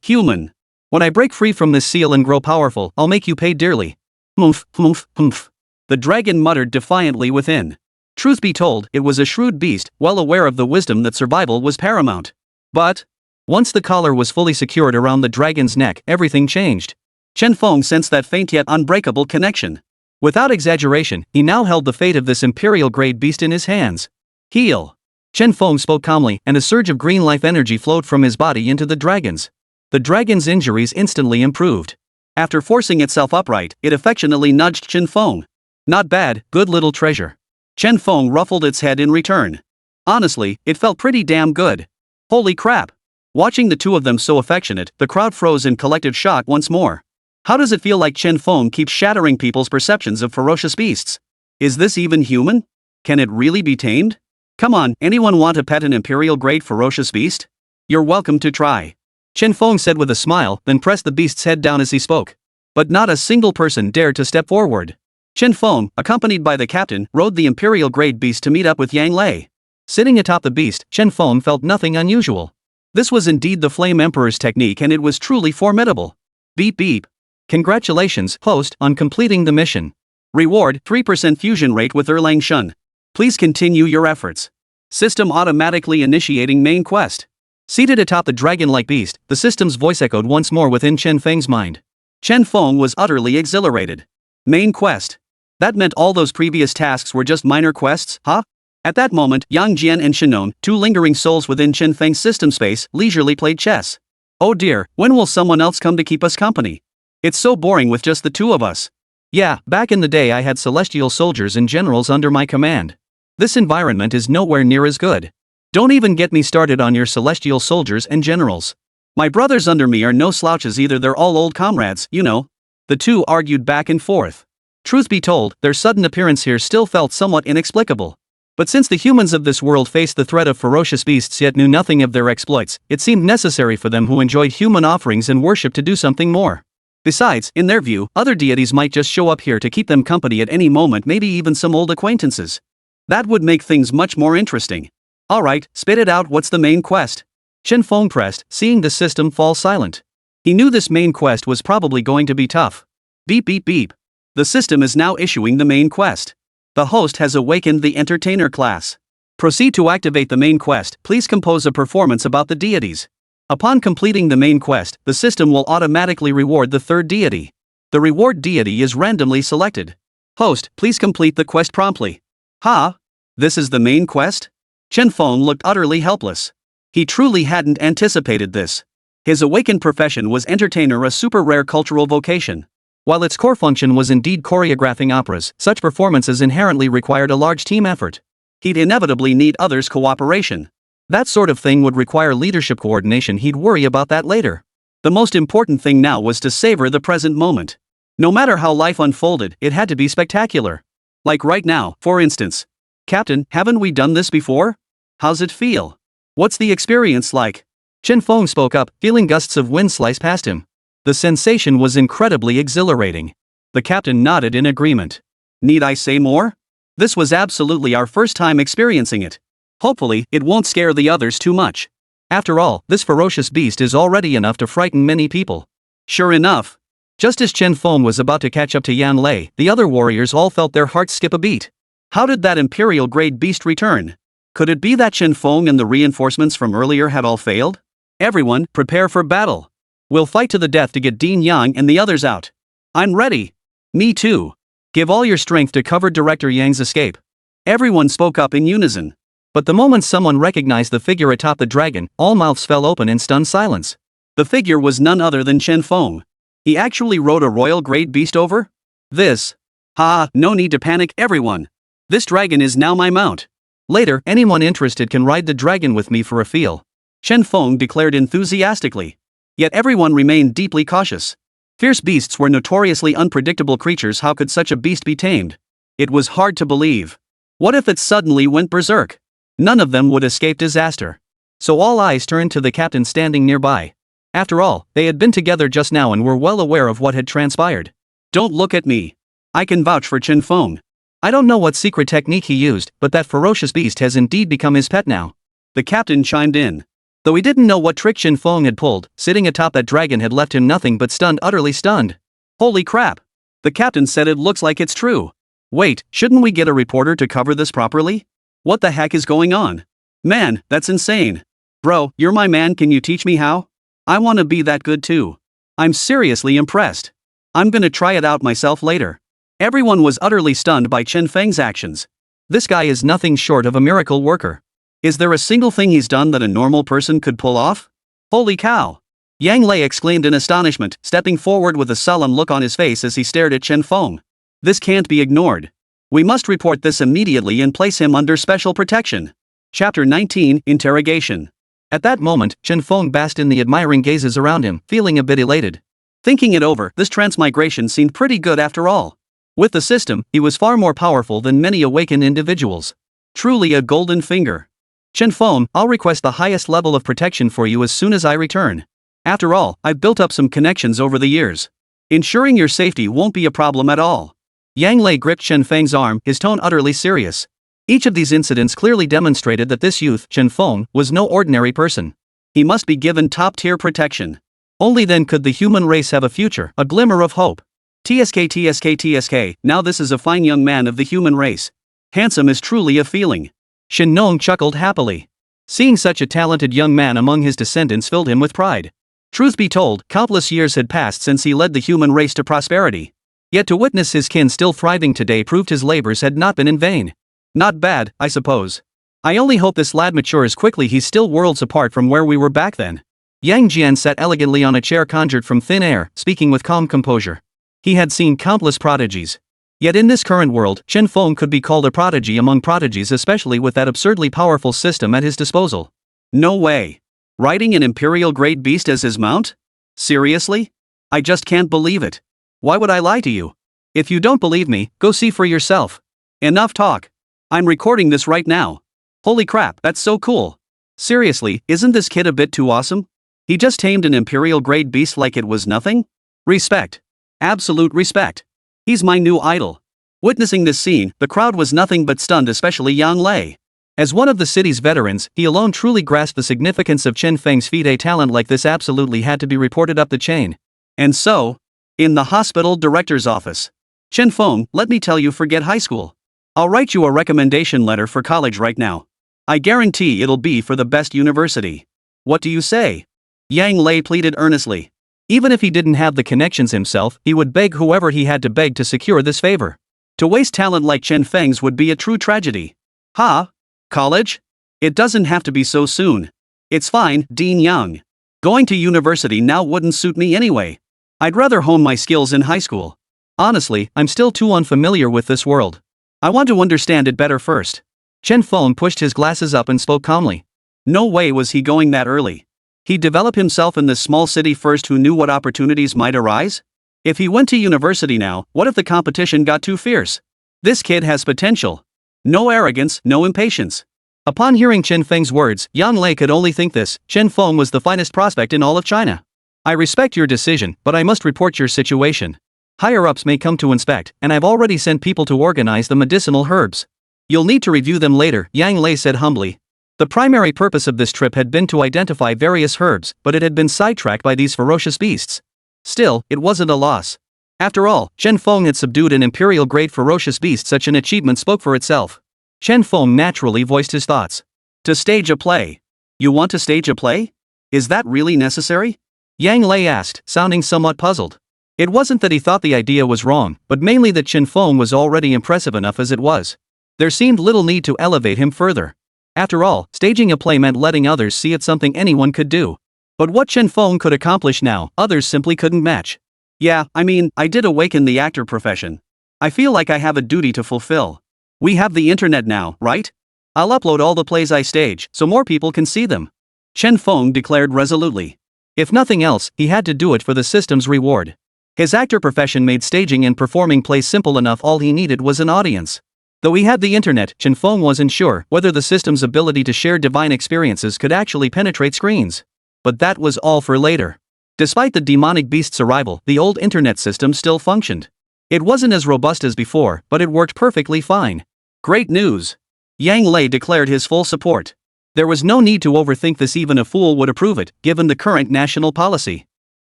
Human. When I break free from this seal and grow powerful, I'll make you pay dearly. The dragon muttered defiantly within. Truth be told, it was a shrewd beast, well aware of the wisdom that survival was paramount. But, once the collar was fully secured around the dragon's neck, everything changed. Chen Feng sensed that faint yet unbreakable connection. Without exaggeration, he now held the fate of this imperial-grade beast in his hands. Heal. Chen Feng spoke calmly, and a surge of green life energy flowed from his body into the dragon's. The dragon's injuries instantly improved. After forcing itself upright, it affectionately nudged Chen Feng. Not bad, good little treasure. Chen Feng ruffled its head in return. Honestly, it felt pretty damn good. Holy crap. Watching the two of them so affectionate, the crowd froze in collective shock once more. How does it feel like Chen Feng keeps shattering people's perceptions of ferocious beasts? Is this even human? Can it really be tamed? Come on, anyone want to pet an imperial-grade ferocious beast? You're welcome to try. Chen Feng said with a smile, then pressed the beast's head down as he spoke. But not a single person dared to step forward. Chen Feng, accompanied by the captain, rode the imperial-grade beast to meet up with Yang Lei. Sitting atop the beast, Chen Feng felt nothing unusual. This was indeed the Flame Emperor's technique, and it was truly formidable. Beep beep. Congratulations, host, on completing the mission. Reward, 3% fusion rate with Erlang Shen. Please continue your efforts. System automatically initiating main quest. Seated atop the dragon-like beast, the system's voice echoed once more within Chen Feng's mind. Chen Feng was utterly exhilarated. Main quest. That meant all those previous tasks were just minor quests, huh? At that moment, Yang Jian and Shinon, two lingering souls within Chen Feng's system space, leisurely played chess. Oh dear, when will someone else come to keep us company? It's so boring with just the two of us. Yeah, back in the day I had celestial soldiers and generals under my command. This environment is nowhere near as good. Don't even get me started on your celestial soldiers and generals. My brothers under me are no slouches either, they're all old comrades, you know. The two argued back and forth. Truth be told, their sudden appearance here still felt somewhat inexplicable. But since the humans of this world faced the threat of ferocious beasts yet knew nothing of their exploits, it seemed necessary for them who enjoyed human offerings and worship to do something more. Besides, in their view, other deities might just show up here to keep them company at any moment, maybe even some old acquaintances. That would make things much more interesting. Alright, spit it out, what's the main quest? Chen Feng pressed, seeing the system fall silent. He knew this main quest was probably going to be tough. Beep beep beep. The system is now issuing the main quest. The host has awakened the entertainer class. Proceed to activate the main quest, please compose a performance about the deities. Upon completing the main quest, the system will automatically reward the third deity. The reward deity is randomly selected. Host, please complete the quest promptly. Ha? This is the main quest? Chen Feng looked utterly helpless. He truly hadn't anticipated this. His awakened profession was entertainer, a super rare cultural vocation. While its core function was indeed choreographing operas, such performances inherently required a large team effort. He'd inevitably need others' cooperation. That sort of thing would require leadership coordination, he'd worry about that later. The most important thing now was to savor the present moment. No matter how life unfolded, it had to be spectacular. Like right now, for instance. Captain, haven't we done this before? How's it feel? What's the experience like? Chen Feng spoke up, feeling gusts of wind slice past him. The sensation was incredibly exhilarating. The captain nodded in agreement. Need I say more? This was absolutely our first time experiencing it. Hopefully, it won't scare the others too much. After all, this ferocious beast is already enough to frighten many people. Sure enough. Just as Chen Feng was about to catch up to Yan Lei, the other warriors all felt their hearts skip a beat. How did that imperial-grade beast return? Could it be that Chen Feng and the reinforcements from earlier had all failed? Everyone, prepare for battle. We'll fight to the death to get Dean Yang and the others out. I'm ready. Me too. Give all your strength to cover Director Yang's escape. Everyone spoke up in unison. But the moment someone recognized the figure atop the dragon, all mouths fell open in stunned silence. The figure was none other than Chen Feng. He actually rode a royal-grade beast over? This. Ha, no need to panic, everyone. This dragon is now my mount. Later, anyone interested can ride the dragon with me for a feel. Chen Feng declared enthusiastically. Yet everyone remained deeply cautious. Fierce beasts were notoriously unpredictable creatures. How could such a beast be tamed? It was hard to believe. What if it suddenly went berserk? None of them would escape disaster. So all eyes turned to the captain standing nearby. After all, they had been together just now and were well aware of what had transpired. Don't look at me. I can vouch for Chen Feng. I don't know what secret technique he used, but that ferocious beast has indeed become his pet now. The captain chimed in. Though he didn't know what trick Chen Feng had pulled, sitting atop that dragon had left him nothing but stunned, utterly stunned. Holy crap! The captain said it looks like it's true. Wait, shouldn't we get a reporter to cover this properly? What the heck is going on? Man, that's insane. Bro, you're my man, can you teach me how? I want to be that good too. I'm seriously impressed. I'm gonna try it out myself later. Everyone was utterly stunned by Chen Feng's actions. This guy is nothing short of a miracle worker. Is there a single thing he's done that a normal person could pull off? Holy cow! Yang Lei exclaimed in astonishment, stepping forward with a sullen look on his face as he stared at Chen Feng. This can't be ignored. We must report this immediately and place him under special protection. Chapter 19, Interrogation. At that moment, Chen Feng basked in the admiring gazes around him, feeling a bit elated. Thinking it over, this transmigration seemed pretty good after all. With the system, he was far more powerful than many awakened individuals. Truly a golden finger. Chen Feng, I'll request the highest level of protection for you as soon as I return. After all, I've built up some connections over the years. Ensuring your safety won't be a problem at all. Yang Lei gripped Chen Feng's arm, his tone utterly serious. Each of these incidents clearly demonstrated that this youth, Chen Feng, was no ordinary person. He must be given top-tier protection. Only then could the human race have a future, a glimmer of hope. TSK, now this is a fine young man of the human race. Handsome is truly a feeling. Shen Nong chuckled happily. Seeing such a talented young man among his descendants filled him with pride. Truth be told, countless years had passed since he led the human race to prosperity. Yet to witness his kin still thriving today proved his labors had not been in vain. Not bad, I suppose. I only hope this lad matures quickly. He's still worlds apart from where we were back then. Yang Jian sat elegantly on a chair conjured from thin air, speaking with calm composure. He had seen countless prodigies. Yet in this current world, Chen Feng could be called a prodigy among prodigies, especially with that absurdly powerful system at his disposal. No way. Riding an imperial-grade beast as his mount? Seriously? I just can't believe it. Why would I lie to you? If you don't believe me, go see for yourself. Enough talk. I'm recording this right now. Holy crap, that's so cool. Seriously, isn't this kid a bit too awesome? He just tamed an imperial-grade beast like it was nothing? Respect. Absolute respect. He's my new idol. Witnessing this scene, the crowd was nothing but stunned, especially Yang Lei. As one of the city's veterans, he alone truly grasped the significance of Chen Feng's feat. A talent like this absolutely had to be reported up the chain. And so, in the hospital director's office. Chen Feng, let me tell you, forget high school. I'll write you a recommendation letter for college right now. I guarantee it'll be for the best university. What do you say? Yang Lei pleaded earnestly. Even if he didn't have the connections himself, he would beg whoever he had to beg to secure this favor. To waste talent like Chen Feng's would be a true tragedy. Ha? College? It doesn't have to be so soon. It's fine, Dean Yang. Going to university now wouldn't suit me anyway. I'd rather hone my skills in high school. Honestly, I'm still too unfamiliar with this world. I want to understand it better first. Chen Feng pushed his glasses up and spoke calmly. No way was he going that early. He'd develop himself in this small city first. Who knew what opportunities might arise? If he went to university now, what if the competition got too fierce? This kid has potential. No arrogance, no impatience. Upon hearing Chen Feng's words, Yang Lei could only think this: Chen Feng was the finest prospect in all of China. I respect your decision, but I must report your situation. Higher-ups may come to inspect, and I've already sent people to organize the medicinal herbs. You'll need to review them later, Yang Lei said humbly. The primary purpose of this trip had been to identify various herbs, but it had been sidetracked by these ferocious beasts. Still, it wasn't a loss. After all, Chen Feng had subdued an imperial-grade ferocious beast. Such an achievement spoke for itself. Chen Feng naturally voiced his thoughts. To stage a play. You want to stage a play? Is that really necessary? Yang Lei asked, sounding somewhat puzzled. It wasn't that he thought the idea was wrong, but mainly that Chen Feng was already impressive enough as it was. There seemed little need to elevate him further. After all, staging a play meant letting others see it, something anyone could do. But what Chen Feng could accomplish now, others simply couldn't match. Yeah, I did awaken the actor profession. I feel like I have a duty to fulfill. We have the internet now, right? I'll upload all the plays I stage, so more people can see them. Chen Feng declared resolutely. If nothing else, he had to do it for the system's reward. His actor profession made staging and performing plays simple enough. All he needed was an audience. Though he had the internet, Chen Feng wasn't sure whether the system's ability to share divine experiences could actually penetrate screens. But that was all for later. Despite the demonic beast's arrival, the old internet system still functioned. It wasn't as robust as before, but it worked perfectly fine. Great news! Yang Lei declared his full support. There was no need to overthink this. Even a fool would approve it, given the current national policy.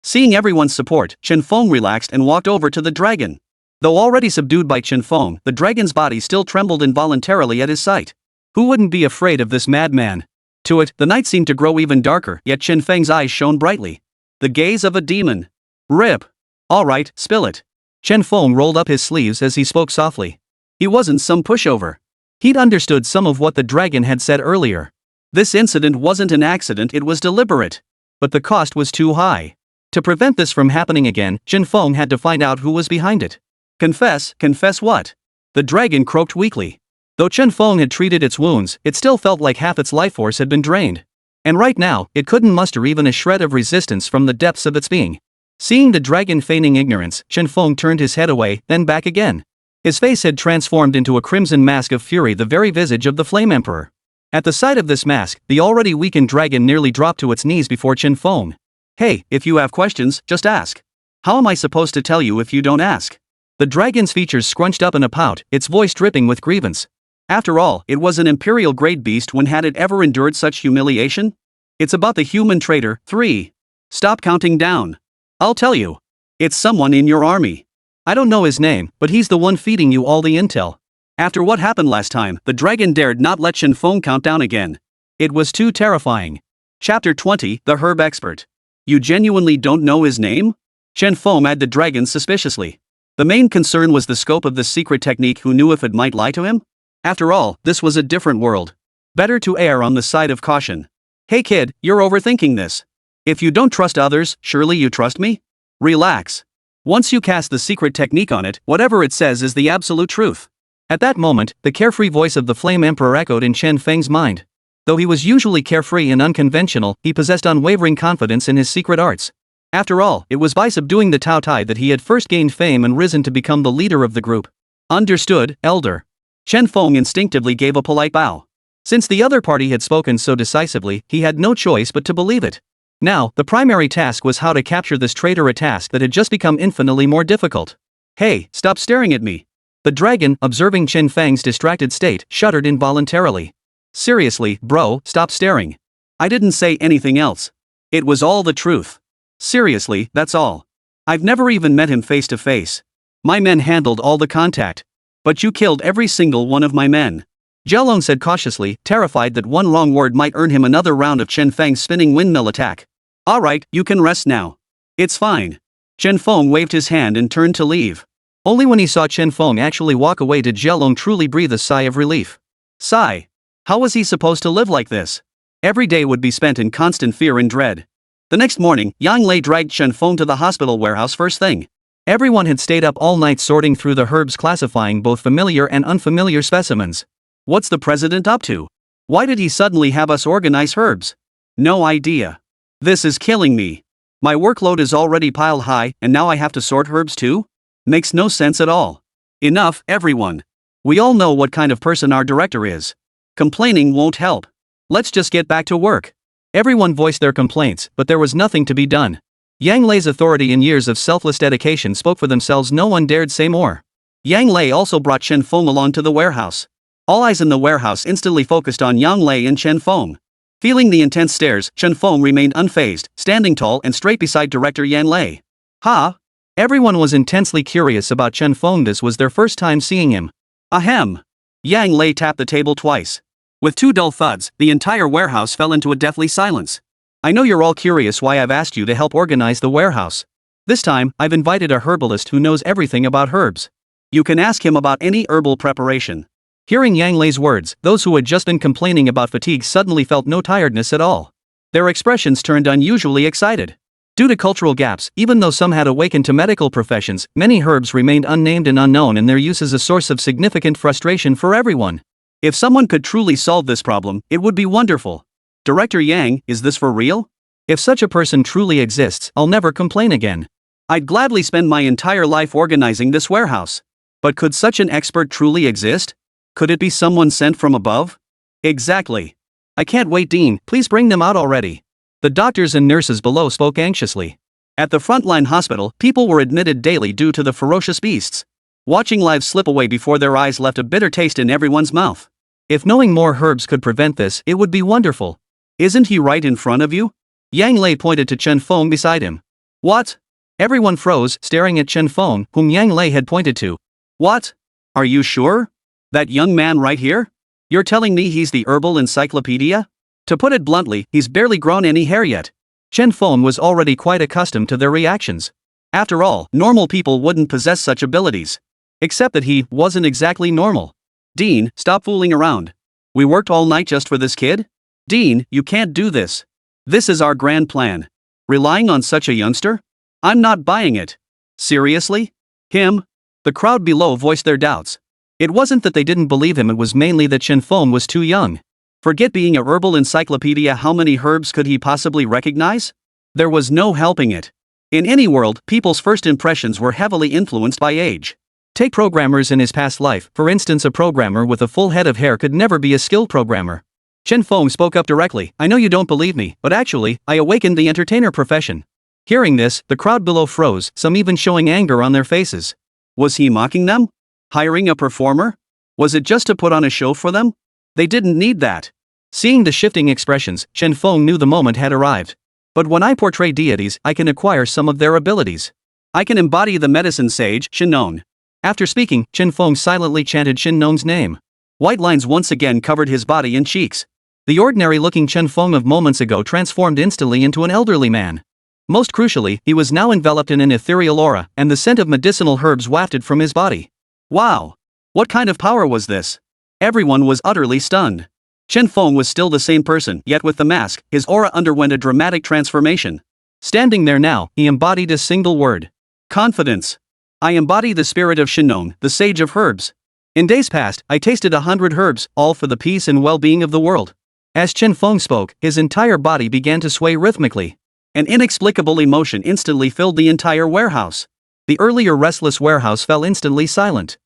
Seeing everyone's support, Chen Feng relaxed and walked over to the dragon. Though already subdued by Chen Feng, the dragon's body still trembled involuntarily at his sight. Who wouldn't be afraid of this madman? To it, the night seemed to grow even darker, yet Chen Feng's eyes shone brightly. The gaze of a demon. Rip. All right, spill it. Chen Feng rolled up his sleeves as he spoke softly. He wasn't some pushover. He'd understood some of what the dragon had said earlier. This incident wasn't an accident, it was deliberate. But the cost was too high. To prevent this from happening again, Chen Feng had to find out who was behind it. Confess what? The dragon croaked weakly. Though Chen Feng had treated its wounds, it still felt like half its life force had been drained. And right now, it couldn't muster even a shred of resistance from the depths of its being. Seeing the dragon feigning ignorance, Chen Feng turned his head away, then back again. His face had transformed into a crimson mask of fury, the very visage of the Flame Emperor. At the sight of this mask, the already weakened dragon nearly dropped to its knees before Chen Feng. "Hey, if you have questions, just ask. How am I supposed to tell you if you don't ask?" The dragon's features scrunched up in a pout, its voice dripping with grievance. After all, it was an imperial-grade beast. When had it ever endured such humiliation? "It's about the human traitor, 3. Stop counting down. I'll tell you. It's someone in your army. I don't know his name, but he's the one feeding you all the intel." After what happened last time, the dragon dared not let Chen Feng count down again. It was too terrifying. Chapter 20, The Herb Expert. "You genuinely don't know his name?" Chen Feng eyed the dragon suspiciously. The main concern was the scope of this secret technique. Who knew if it might lie to him? After all, this was a different world. Better to err on the side of caution. "Hey kid, you're overthinking this. If you don't trust others, surely you trust me? Relax. Once you cast the secret technique on it, whatever it says is the absolute truth." At that moment, the carefree voice of the Flame Emperor echoed in Chen Feng's mind. Though he was usually carefree and unconventional, he possessed unwavering confidence in his secret arts. After all, it was by subduing the Tao Tai that he had first gained fame and risen to become the leader of the group. "Understood, Elder." Chen Feng instinctively gave a polite bow. Since the other party had spoken so decisively, he had no choice but to believe it. Now, the primary task was how to capture this traitor, a task that had just become infinitely more difficult. "Hey, stop staring at me." The dragon, observing Chen Feng's distracted state, shuddered involuntarily. "Seriously, bro, stop staring. I didn't say anything else. It was all the truth. Seriously, that's all. I've never even met him face to face. My men handled all the contact. But you killed every single one of my men." Jialong said cautiously, terrified that one wrong word might earn him another round of Chen Feng's spinning windmill attack. "Alright, you can rest now. It's fine." Chen Feng waved his hand and turned to leave. Only when he saw Chen Feng actually walk away did Jialong truly breathe a sigh of relief. Sigh. How was he supposed to live like this? Every day would be spent in constant fear and dread. The next morning, Yang Lei dragged Chen Feng to the hospital warehouse first thing. Everyone had stayed up all night sorting through the herbs, classifying both familiar and unfamiliar specimens. What's the president up to? Why did he suddenly have us organize herbs? No idea. This is killing me. My workload is already piled high, and now I have to sort herbs too? Makes no sense at all. Enough, everyone. We all know what kind of person our director is. Complaining won't help. Let's just get back to work. Everyone voiced their complaints, but there was nothing to be done. Yang Lei's authority and years of selfless dedication spoke for themselves. No one dared say more. Yang Lei also brought Chen Feng along to the warehouse. All eyes in the warehouse instantly focused on Yang Lei and Chen Feng. Feeling the intense stares, Chen Feng remained unfazed, standing tall and straight beside Director Yang Lei. "Ha!" Everyone was intensely curious about Chen Feng. This was their first time seeing him. "Ahem." Yang Lei tapped the table twice. With two dull thuds, the entire warehouse fell into a deathly silence. "I know you're all curious why I've asked you to help organize the warehouse. This time, I've invited a herbalist who knows everything about herbs. You can ask him about any herbal preparation." Hearing Yang Lei's words, those who had just been complaining about fatigue suddenly felt no tiredness at all. Their expressions turned unusually excited. Due to cultural gaps, even though some had awakened to medical professions, many herbs remained unnamed and unknown, and their use is a source of significant frustration for everyone. If someone could truly solve this problem, it would be wonderful. Director Yang, is this for real? If such a person truly exists, I'll never complain again. I'd gladly spend my entire life organizing this warehouse. But could such an expert truly exist? Could it be someone sent from above? Exactly. I can't wait, Dean, please bring them out already. The doctors and nurses below spoke anxiously. At the frontline hospital, people were admitted daily due to the ferocious beasts. Watching lives slip away before their eyes left a bitter taste in everyone's mouth. If knowing more herbs could prevent this, it would be wonderful. Isn't he right in front of you? Yang Lei pointed to Chen Feng beside him. What? Everyone froze, staring at Chen Feng, whom Yang Lei had pointed to. What? Are you sure? That young man right here? You're telling me he's the herbal encyclopedia? To put it bluntly, he's barely grown any hair yet. Chen Feng was already quite accustomed to their reactions. After all, normal people wouldn't possess such abilities. Except that he wasn't exactly normal. Dean, stop fooling around. We worked all night just for this kid? Dean, you can't do this. This is our grand plan. Relying on such a youngster? I'm not buying it. Seriously? Him? The crowd below voiced their doubts. It wasn't that they didn't believe him, it was mainly that Chen Feng was too young. Forget being a herbal encyclopedia, how many herbs could he possibly recognize? There was no helping it. In any world, people's first impressions were heavily influenced by age. Take programmers in his past life, for instance, a programmer with a full head of hair could never be a skilled programmer. Chen Feng spoke up directly. I know you don't believe me, but actually, I awakened the entertainer profession. Hearing this, the crowd below froze, some even showing anger on their faces. Was he mocking them? Hiring a performer? Was it just to put on a show for them? They didn't need that. Seeing the shifting expressions, Chen Feng knew the moment had arrived. But when I portray deities, I can acquire some of their abilities. I can embody the medicine sage, Shen. After speaking, Chen Feng silently chanted Shen's name. White lines once again covered his body and cheeks. The ordinary-looking Chen Feng of moments ago transformed instantly into an elderly man. Most crucially, he was now enveloped in an ethereal aura, and the scent of medicinal herbs wafted from his body. Wow! What kind of power was this? Everyone was utterly stunned. Chen Feng was still the same person, yet with the mask, his aura underwent a dramatic transformation. Standing there now, he embodied a single word. Confidence. I embody the spirit of Shen, the sage of herbs. In days past, I tasted 100 herbs, all for the peace and well-being of the world. As Chen Feng spoke, his entire body began to sway rhythmically. An inexplicable emotion instantly filled the entire warehouse. The earlier restless warehouse fell instantly silent.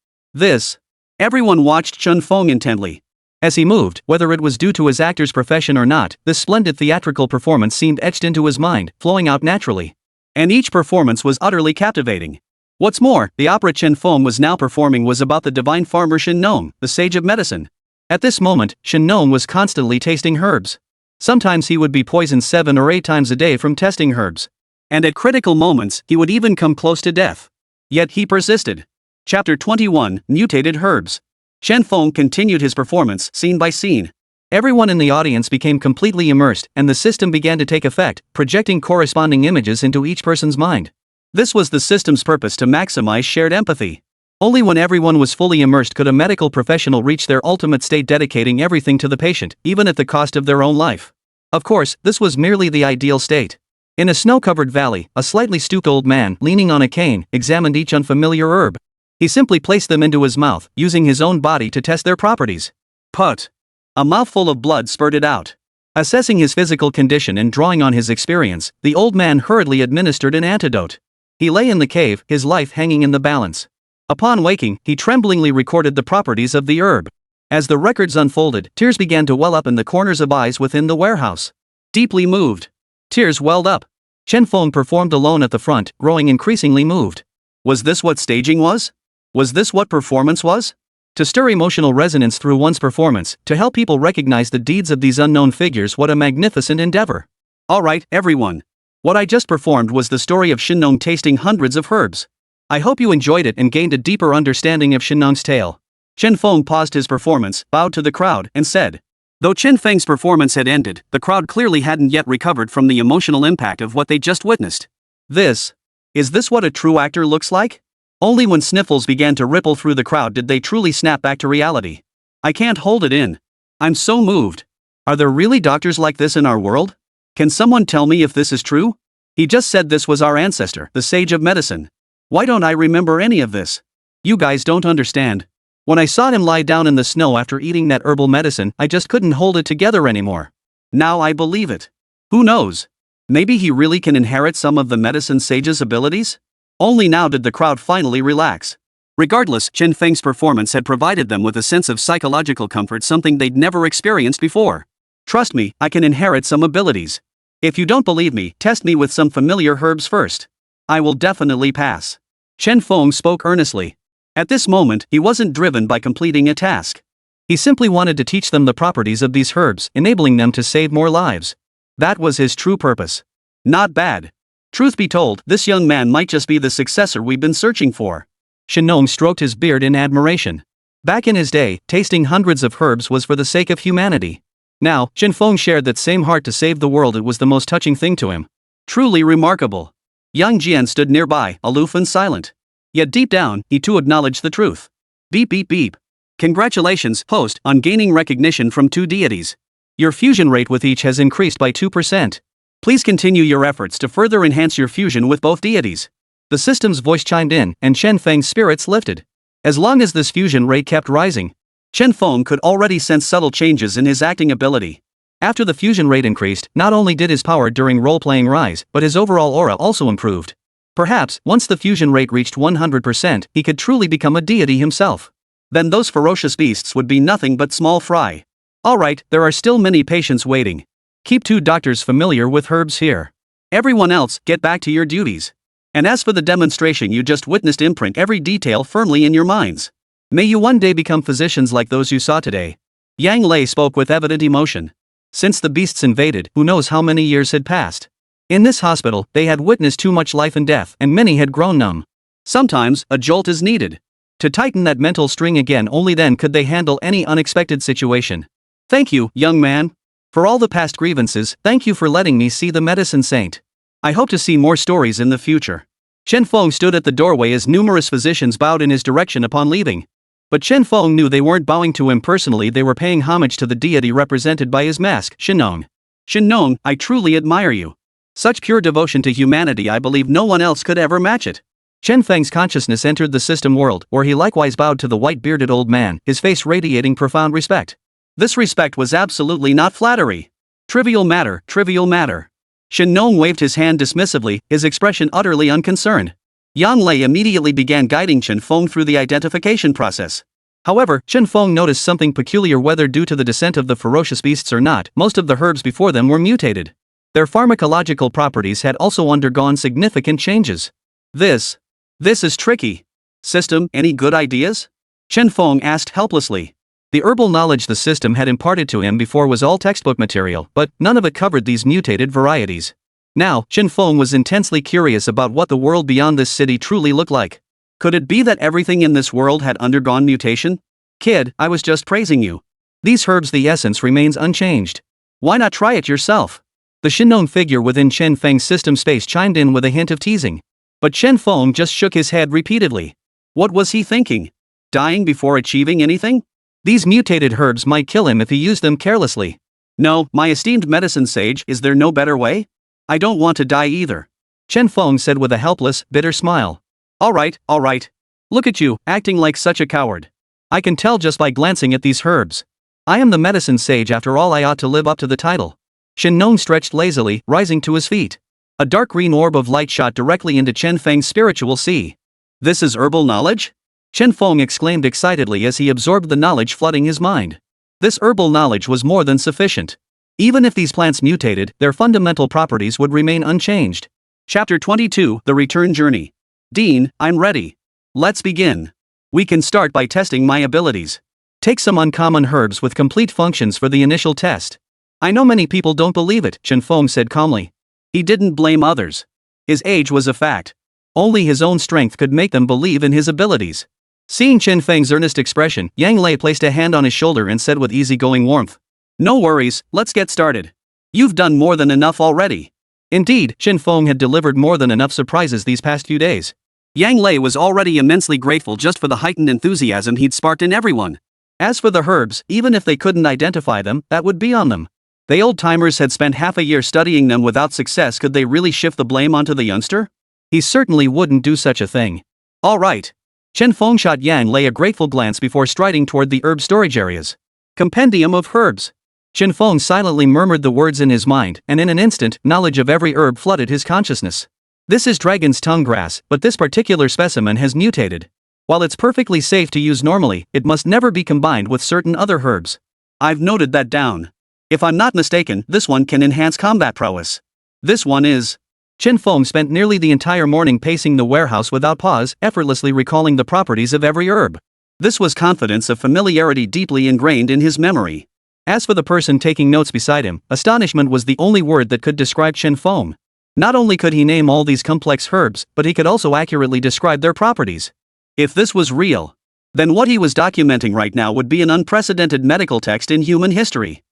Everyone watched Chen Feng intently. As he moved, whether it was due to his actor's profession or not, this splendid theatrical performance seemed etched into his mind, flowing out naturally. And each performance was utterly captivating. What's more, the opera Chen Feng was now performing was about the divine farmer Shen, the sage of medicine. At this moment, Shen was constantly tasting herbs. Sometimes he would be poisoned 7 or 8 times a day from testing herbs. And at critical moments, he would even come close to death. Yet he persisted. Chapter 21, Mutated Herbs. Chen Feng continued his performance, scene by scene. Everyone in the audience became completely immersed, and the system began to take effect, projecting corresponding images into each person's mind. This was the system's purpose, to maximize shared empathy. Only when everyone was fully immersed could a medical professional reach their ultimate state, dedicating everything to the patient, even at the cost of their own life. Of course, this was merely the ideal state. In a snow-covered valley, a slightly stooped old man, leaning on a cane, examined each unfamiliar herb. He simply placed them into his mouth, using his own body to test their properties. Put! A mouthful of blood spurted out. Assessing his physical condition and drawing on his experience, the old man hurriedly administered an antidote. He lay in the cave, his life hanging in the balance. Upon waking, he tremblingly recorded the properties of the herb. As the records unfolded, tears began to well up in the corners of eyes within the warehouse. Deeply moved, tears welled up. Chen Feng performed alone at the front, growing increasingly moved. Was this what staging was? Was this what performance was? To stir emotional resonance through one's performance, to help people recognize the deeds of these unknown figures, what a magnificent endeavor. Alright, everyone. What I just performed was the story of Shen tasting hundreds of herbs. I hope you enjoyed it and gained a deeper understanding of Shen's tale. Chen Feng paused his performance, bowed to the crowd, and said. Though Chen Feng's performance had ended, the crowd clearly hadn't yet recovered from the emotional impact of what they just witnessed. Is this what a true actor looks like? Only when sniffles began to ripple through the crowd did they truly snap back to reality. I can't hold it in. I'm so moved. Are there really doctors like this in our world? Can someone tell me if this is true? He just said this was our ancestor, the sage of medicine. Why don't I remember any of this? You guys don't understand. When I saw him lie down in the snow after eating that herbal medicine, I just couldn't hold it together anymore. Now I believe it. Who knows? Maybe he really can inherit some of the medicine sage's abilities? Only now did the crowd finally relax. Regardless, Chen Feng's performance had provided them with a sense of psychological comfort, something they'd never experienced before. Trust me, I can inherit some abilities. If you don't believe me, test me with some familiar herbs first. I will definitely pass. Chen Feng spoke earnestly. At this moment, he wasn't driven by completing a task. He simply wanted to teach them the properties of these herbs, enabling them to save more lives. That was his true purpose. Not bad. Truth be told, this young man might just be the successor we've been searching for. Shen stroked his beard in admiration. Back in his day, tasting hundreds of herbs was for the sake of humanity. Now, Chen Feng shared that same heart to save the world. It was the most touching thing to him. Truly remarkable. Yang Jian stood nearby, aloof and silent. Yet deep down, he too acknowledged the truth. Beep beep beep. Congratulations, host, on gaining recognition from 2 deities. Your fusion rate with each has increased by 2%. Please continue your efforts to further enhance your fusion with both deities. The system's voice chimed in, and Chen Feng's spirits lifted. As long as this fusion rate kept rising, Chen Feng could already sense subtle changes in his acting ability. After the fusion rate increased, not only did his power during role-playing rise, but his overall aura also improved. Perhaps, once the fusion rate reached 100%, he could truly become a deity himself. Then those ferocious beasts would be nothing but small fry. Alright, there are still many patients waiting. Keep 2 doctors familiar with herbs here. Everyone else, get back to your duties. And as for the demonstration you just witnessed, imprint every detail firmly in your minds. May you one day become physicians like those you saw today. Yang Lei spoke with evident emotion. Since the beasts invaded, who knows how many years had passed. In this hospital, they had witnessed too much life and death, and many had grown numb. Sometimes, a jolt is needed. To tighten that mental string again, only then could they handle any unexpected situation. Thank you, young man. For all the past grievances, thank you for letting me see the medicine saint. I hope to see more stories in the future. Chen Feng stood at the doorway as numerous physicians bowed in his direction upon leaving. But Chen Feng knew they weren't bowing to him personally, they were paying homage to the deity represented by his mask, Shenong. Shenong, I truly admire you. Such pure devotion to humanity, I believe no one else could ever match it. Chen Feng's consciousness entered the system world, where he likewise bowed to the white-bearded old man, his face radiating profound respect. This respect was absolutely not flattery. Trivial matter, trivial matter. Shenong waved his hand dismissively, his expression utterly unconcerned. Yang Lei immediately began guiding Chen Feng through the identification process. However, Chen Feng noticed something peculiar. Whether due to the descent of the ferocious beasts or not, most of the herbs before them were mutated. Their pharmacological properties had also undergone significant changes. This is tricky. System, any good ideas? Chen Feng asked helplessly. The herbal knowledge the system had imparted to him before was all textbook material, but none of it covered these mutated varieties. Now, Chen Feng was intensely curious about what the world beyond this city truly looked like. Could it be that everything in this world had undergone mutation? Kid, I was just praising you. These herbs, the essence remains unchanged. Why not try it yourself? The Shenong figure within Chen Feng's system space chimed in with a hint of teasing. But Chen Feng just shook his head repeatedly. What was he thinking? Dying before achieving anything? These mutated herbs might kill him if he used them carelessly. No, my esteemed medicine sage, is there no better way? I don't want to die either. Chen Feng said with a helpless, bitter smile. Alright. Look at you, acting like such a coward. I can tell just by glancing at these herbs. I am the medicine sage, after all. I ought to live up to the title. Shenong stretched lazily, rising to his feet. A dark green orb of light shot directly into Chen Feng's spiritual sea. This is herbal knowledge? Chen Feng exclaimed excitedly as he absorbed the knowledge flooding his mind. This herbal knowledge was more than sufficient. Even if these plants mutated, their fundamental properties would remain unchanged. Chapter 22, The Return Journey. Dean, I'm ready. Let's begin. We can start by testing my abilities. Take some uncommon herbs with complete functions for the initial test. I know many people don't believe it, Chen Feng said calmly. He didn't blame others. His age was a fact. Only his own strength could make them believe in his abilities. Seeing Chen Feng's earnest expression, Yang Lei placed a hand on his shoulder and said with easygoing warmth. No worries, let's get started. You've done more than enough already. Indeed, Chen Feng had delivered more than enough surprises these past few days. Yang Lei was already immensely grateful just for the heightened enthusiasm he'd sparked in everyone. As for the herbs, even if they couldn't identify them, that would be on them. The old-timers had spent half a year studying them without success. Could they really shift the blame onto the youngster? He certainly wouldn't do such a thing. All right. Chen Feng shot Yang Lei a grateful glance before striding toward the herb storage areas. Compendium of herbs. Chen Feng silently murmured the words in his mind, and in an instant, knowledge of every herb flooded his consciousness. This is dragon's tongue grass, but this particular specimen has mutated. While it's perfectly safe to use normally, it must never be combined with certain other herbs. I've noted that down. If I'm not mistaken, this one can enhance combat prowess. This one is... Chen Feng spent nearly the entire morning pacing the warehouse without pause, effortlessly recalling the properties of every herb. This was confidence of familiarity deeply ingrained in his memory. As for the person taking notes beside him, astonishment was the only word that could describe Chen Feng. Not only could he name all these complex herbs, but he could also accurately describe their properties. If this was real, then what he was documenting right now would be an unprecedented medical text in human history.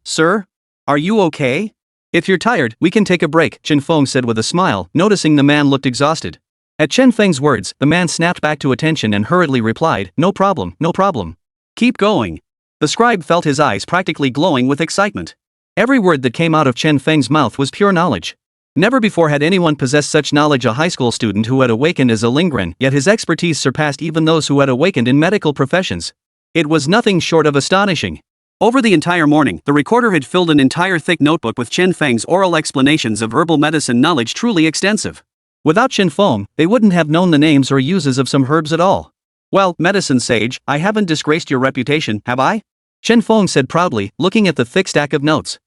Sir? Are you okay? If you're tired, we can take a break, Chen Feng said with a smile, noticing the man looked exhausted. At Chen Feng's words, the man snapped back to attention and hurriedly replied, no problem. Keep going. The scribe felt his eyes practically glowing with excitement. Every word that came out of Chen Feng's mouth was pure knowledge. Never before had anyone possessed such knowledge, a high school student who had awakened as a Lingren, yet his expertise surpassed even those who had awakened in medical professions. It was nothing short of astonishing. Over the entire morning, the recorder had filled an entire thick notebook with Chen Feng's oral explanations of herbal medicine knowledge, truly extensive. Without Chen Feng, they wouldn't have known the names or uses of some herbs at all. Well, medicine sage, I haven't disgraced your reputation, have I? Chen Feng said proudly, looking at the thick stack of notes.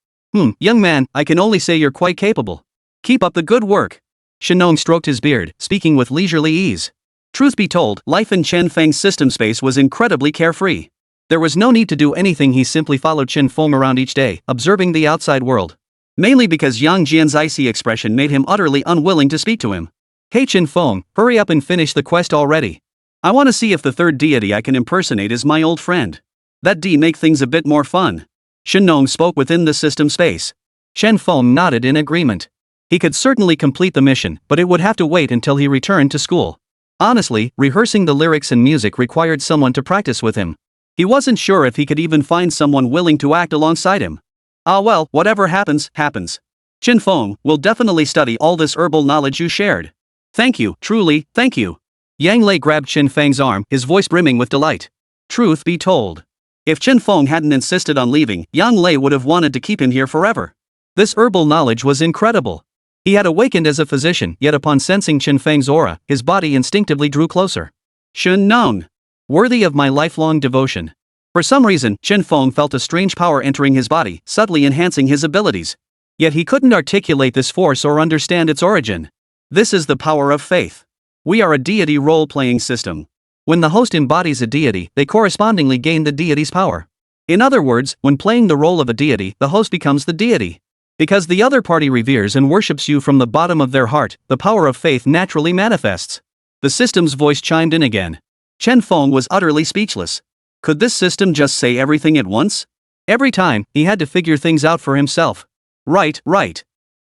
Young man, I can only say you're quite capable. Keep up the good work. Shenong stroked his beard, speaking with leisurely ease. Truth be told, life in Chen Feng's system space was incredibly carefree. There was no need to do anything, he simply followed Chen Feng around each day, observing the outside world. Mainly because Yang Jian's icy expression made him utterly unwilling to speak to him. Hey Chen Feng, hurry up and finish the quest already. I want to see if the third deity I can impersonate is my old friend. That'd make things a bit more fun. Shenong spoke within the system space. Chen Feng nodded in agreement. He could certainly complete the mission, but it would have to wait until he returned to school. Honestly, rehearsing the lyrics and music required someone to practice with him. He wasn't sure if he could even find someone willing to act alongside him. Well, whatever happens, happens. Chen Feng will definitely study all this herbal knowledge you shared. Thank you, truly, thank you. Yang Lei grabbed Chen Feng's arm, his voice brimming with delight. Truth be told, if Chen Feng hadn't insisted on leaving, Yang Lei would have wanted to keep him here forever. This herbal knowledge was incredible. He had awakened as a physician, yet upon sensing Chen Feng's aura, his body instinctively drew closer. Shen Nong. Worthy of my lifelong devotion. For some reason, Chen Feng felt a strange power entering his body, subtly enhancing his abilities. Yet he couldn't articulate this force or understand its origin. This is the power of faith. We are a deity role-playing system. When the host embodies a deity, they correspondingly gain the deity's power. In other words, when playing the role of a deity, the host becomes the deity. Because the other party reveres and worships you from the bottom of their heart, the power of faith naturally manifests. The system's voice chimed in again. Chen Feng was utterly speechless. Could this system just say everything at once? Every time, he had to figure things out for himself. Right.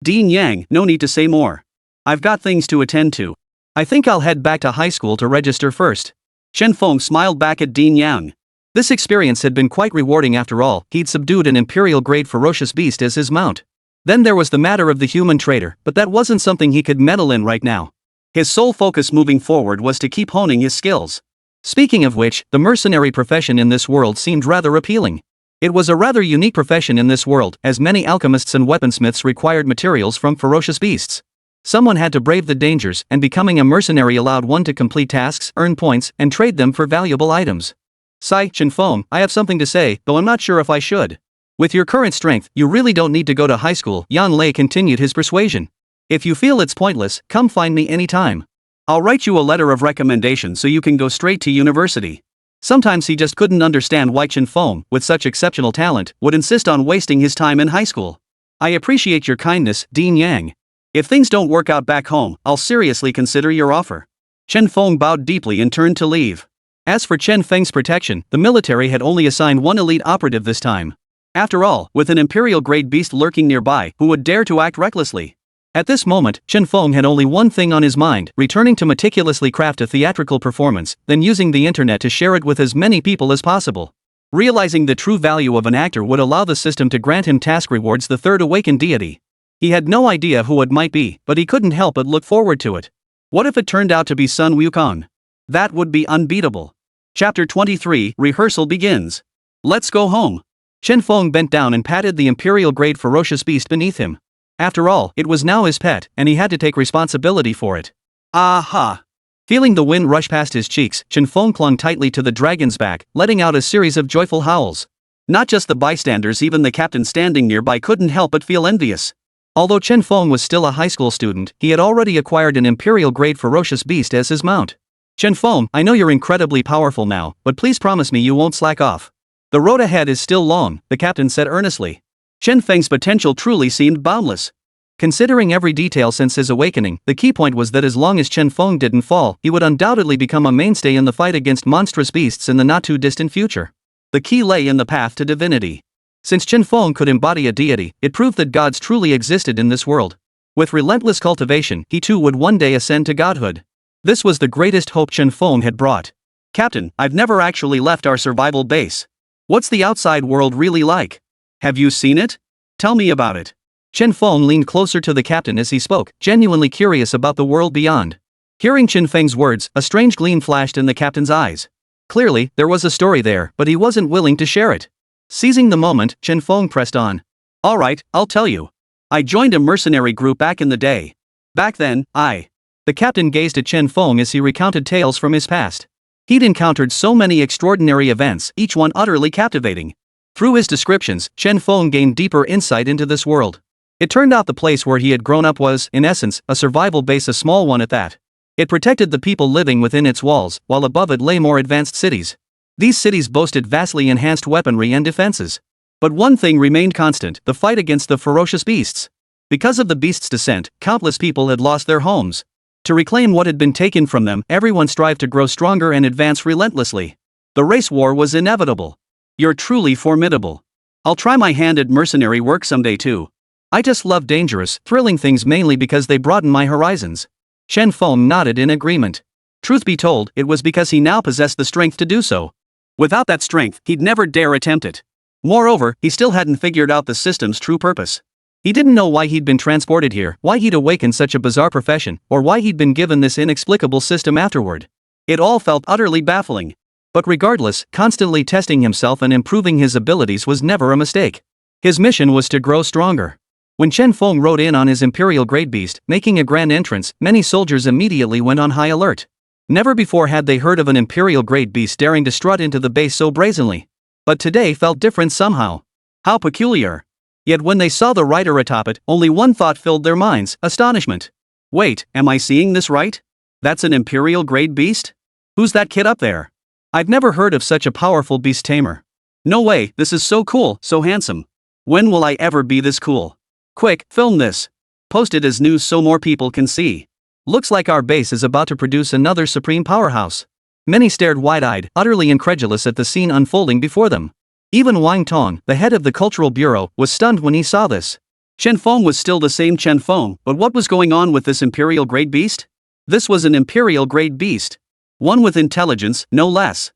Dean Yang, no need to say more. I've got things to attend to. I think I'll head back to high school to register first. Chen Feng smiled back at Dean Yang. This experience had been quite rewarding after all. He'd subdued an imperial-grade ferocious beast as his mount. Then there was the matter of the human trader, but that wasn't something he could meddle in right now. His sole focus moving forward was to keep honing his skills. Speaking of which, the mercenary profession in this world seemed rather appealing. It was a rather unique profession in this world, as many alchemists and weaponsmiths required materials from ferocious beasts. Someone had to brave the dangers, and becoming a mercenary allowed one to complete tasks, earn points, and trade them for valuable items. Chen Feng, I have something to say, though I'm not sure if I should. With your current strength, you really don't need to go to high school, Yang Lei continued his persuasion. If you feel it's pointless, come find me anytime. I'll write you a letter of recommendation so you can go straight to university. Sometimes he just couldn't understand why Chen Feng, with such exceptional talent, would insist on wasting his time in high school. I appreciate your kindness, Dean Yang. If things don't work out back home, I'll seriously consider your offer. Chen Feng bowed deeply and turned to leave. As for Chen Feng's protection, the military had only assigned one elite operative this time. After all, with an imperial-grade beast lurking nearby, who would dare to act recklessly? At this moment, Chen Feng had only one thing on his mind, returning to meticulously craft a theatrical performance, then using the internet to share it with as many people as possible. Realizing the true value of an actor would allow the system to grant him task rewards, the third awakened deity. He had no idea who it might be, but he couldn't help but look forward to it. What if it turned out to be Sun Wukong? That would be unbeatable. Chapter 23, Rehearsal begins. Let's go home. Chen Feng bent down and patted the imperial-grade ferocious beast beneath him. After all, it was now his pet, and he had to take responsibility for it. Aha! Feeling the wind rush past his cheeks, Chen Feng clung tightly to the dragon's back, letting out a series of joyful howls. Not just the bystanders, even the captain standing nearby couldn't help but feel envious. Although Chen Feng was still a high school student, he had already acquired an imperial-grade ferocious beast as his mount. Chen Feng, I know you're incredibly powerful now, but please promise me you won't slack off. The road ahead is still long, the captain said earnestly. Chen Feng's potential truly seemed boundless. Considering every detail since his awakening, the key point was that as long as Chen Feng didn't fall, he would undoubtedly become a mainstay in the fight against monstrous beasts in the not-too-distant future. The key lay in the path to divinity. Since Chen Feng could embody a deity, it proved that gods truly existed in this world. With relentless cultivation, he too would one day ascend to godhood. This was the greatest hope Chen Feng had brought. Captain, I've never actually left our survival base. What's the outside world really like? Have you seen it? Tell me about it. Chen Feng leaned closer to the captain as he spoke, genuinely curious about the world beyond. Hearing Chen Feng's words, a strange gleam flashed in the captain's eyes. Clearly, there was a story there, but he wasn't willing to share it. Seizing the moment, Chen Feng pressed on. Alright, I'll tell you. I joined a mercenary group back in the day. Back then, The captain gazed at Chen Feng as he recounted tales from his past. He'd encountered so many extraordinary events, each one utterly captivating. Through his descriptions, Chen Feng gained deeper insight into this world. It turned out the place where he had grown up was, in essence, a survival base, a small one at that. It protected the people living within its walls, while above it lay more advanced cities. These cities boasted vastly enhanced weaponry and defenses. But one thing remained constant: the fight against the ferocious beasts. Because of the beasts' descent, countless people had lost their homes. To reclaim what had been taken from them, everyone strived to grow stronger and advance relentlessly. The race war was inevitable. You're truly formidable. I'll try my hand at mercenary work someday too. I just love dangerous, thrilling things mainly because they broaden my horizons. Chen Feng nodded in agreement. Truth be told, it was because he now possessed the strength to do so. Without that strength, he'd never dare attempt it. Moreover, he still hadn't figured out the system's true purpose. He didn't know why he'd been transported here, why he'd awakened such a bizarre profession, or why he'd been given this inexplicable system afterward. It all felt utterly baffling. But regardless, constantly testing himself and improving his abilities was never a mistake. His mission was to grow stronger. When Chen Feng rode in on his imperial great beast, making a grand entrance, many soldiers immediately went on high alert. Never before had they heard of an imperial great beast daring to strut into the base so brazenly. But today felt different somehow. How peculiar. Yet when they saw the rider atop it, only one thought filled their minds: astonishment. Wait, am I seeing this right? That's an imperial great beast? Who's that kid up there? I've never heard of such a powerful beast tamer. No way, this is so cool, so handsome. When will I ever be this cool? Quick, film this. Post it as news so more people can see. Looks like our base is about to produce another supreme powerhouse. Many stared wide-eyed, utterly incredulous at the scene unfolding before them. Even Wang Tong, the head of the Cultural Bureau, was stunned when he saw this. Chen Feng was still the same Chen Feng, but what was going on with this imperial great beast? This was an imperial great beast. One with intelligence, no less.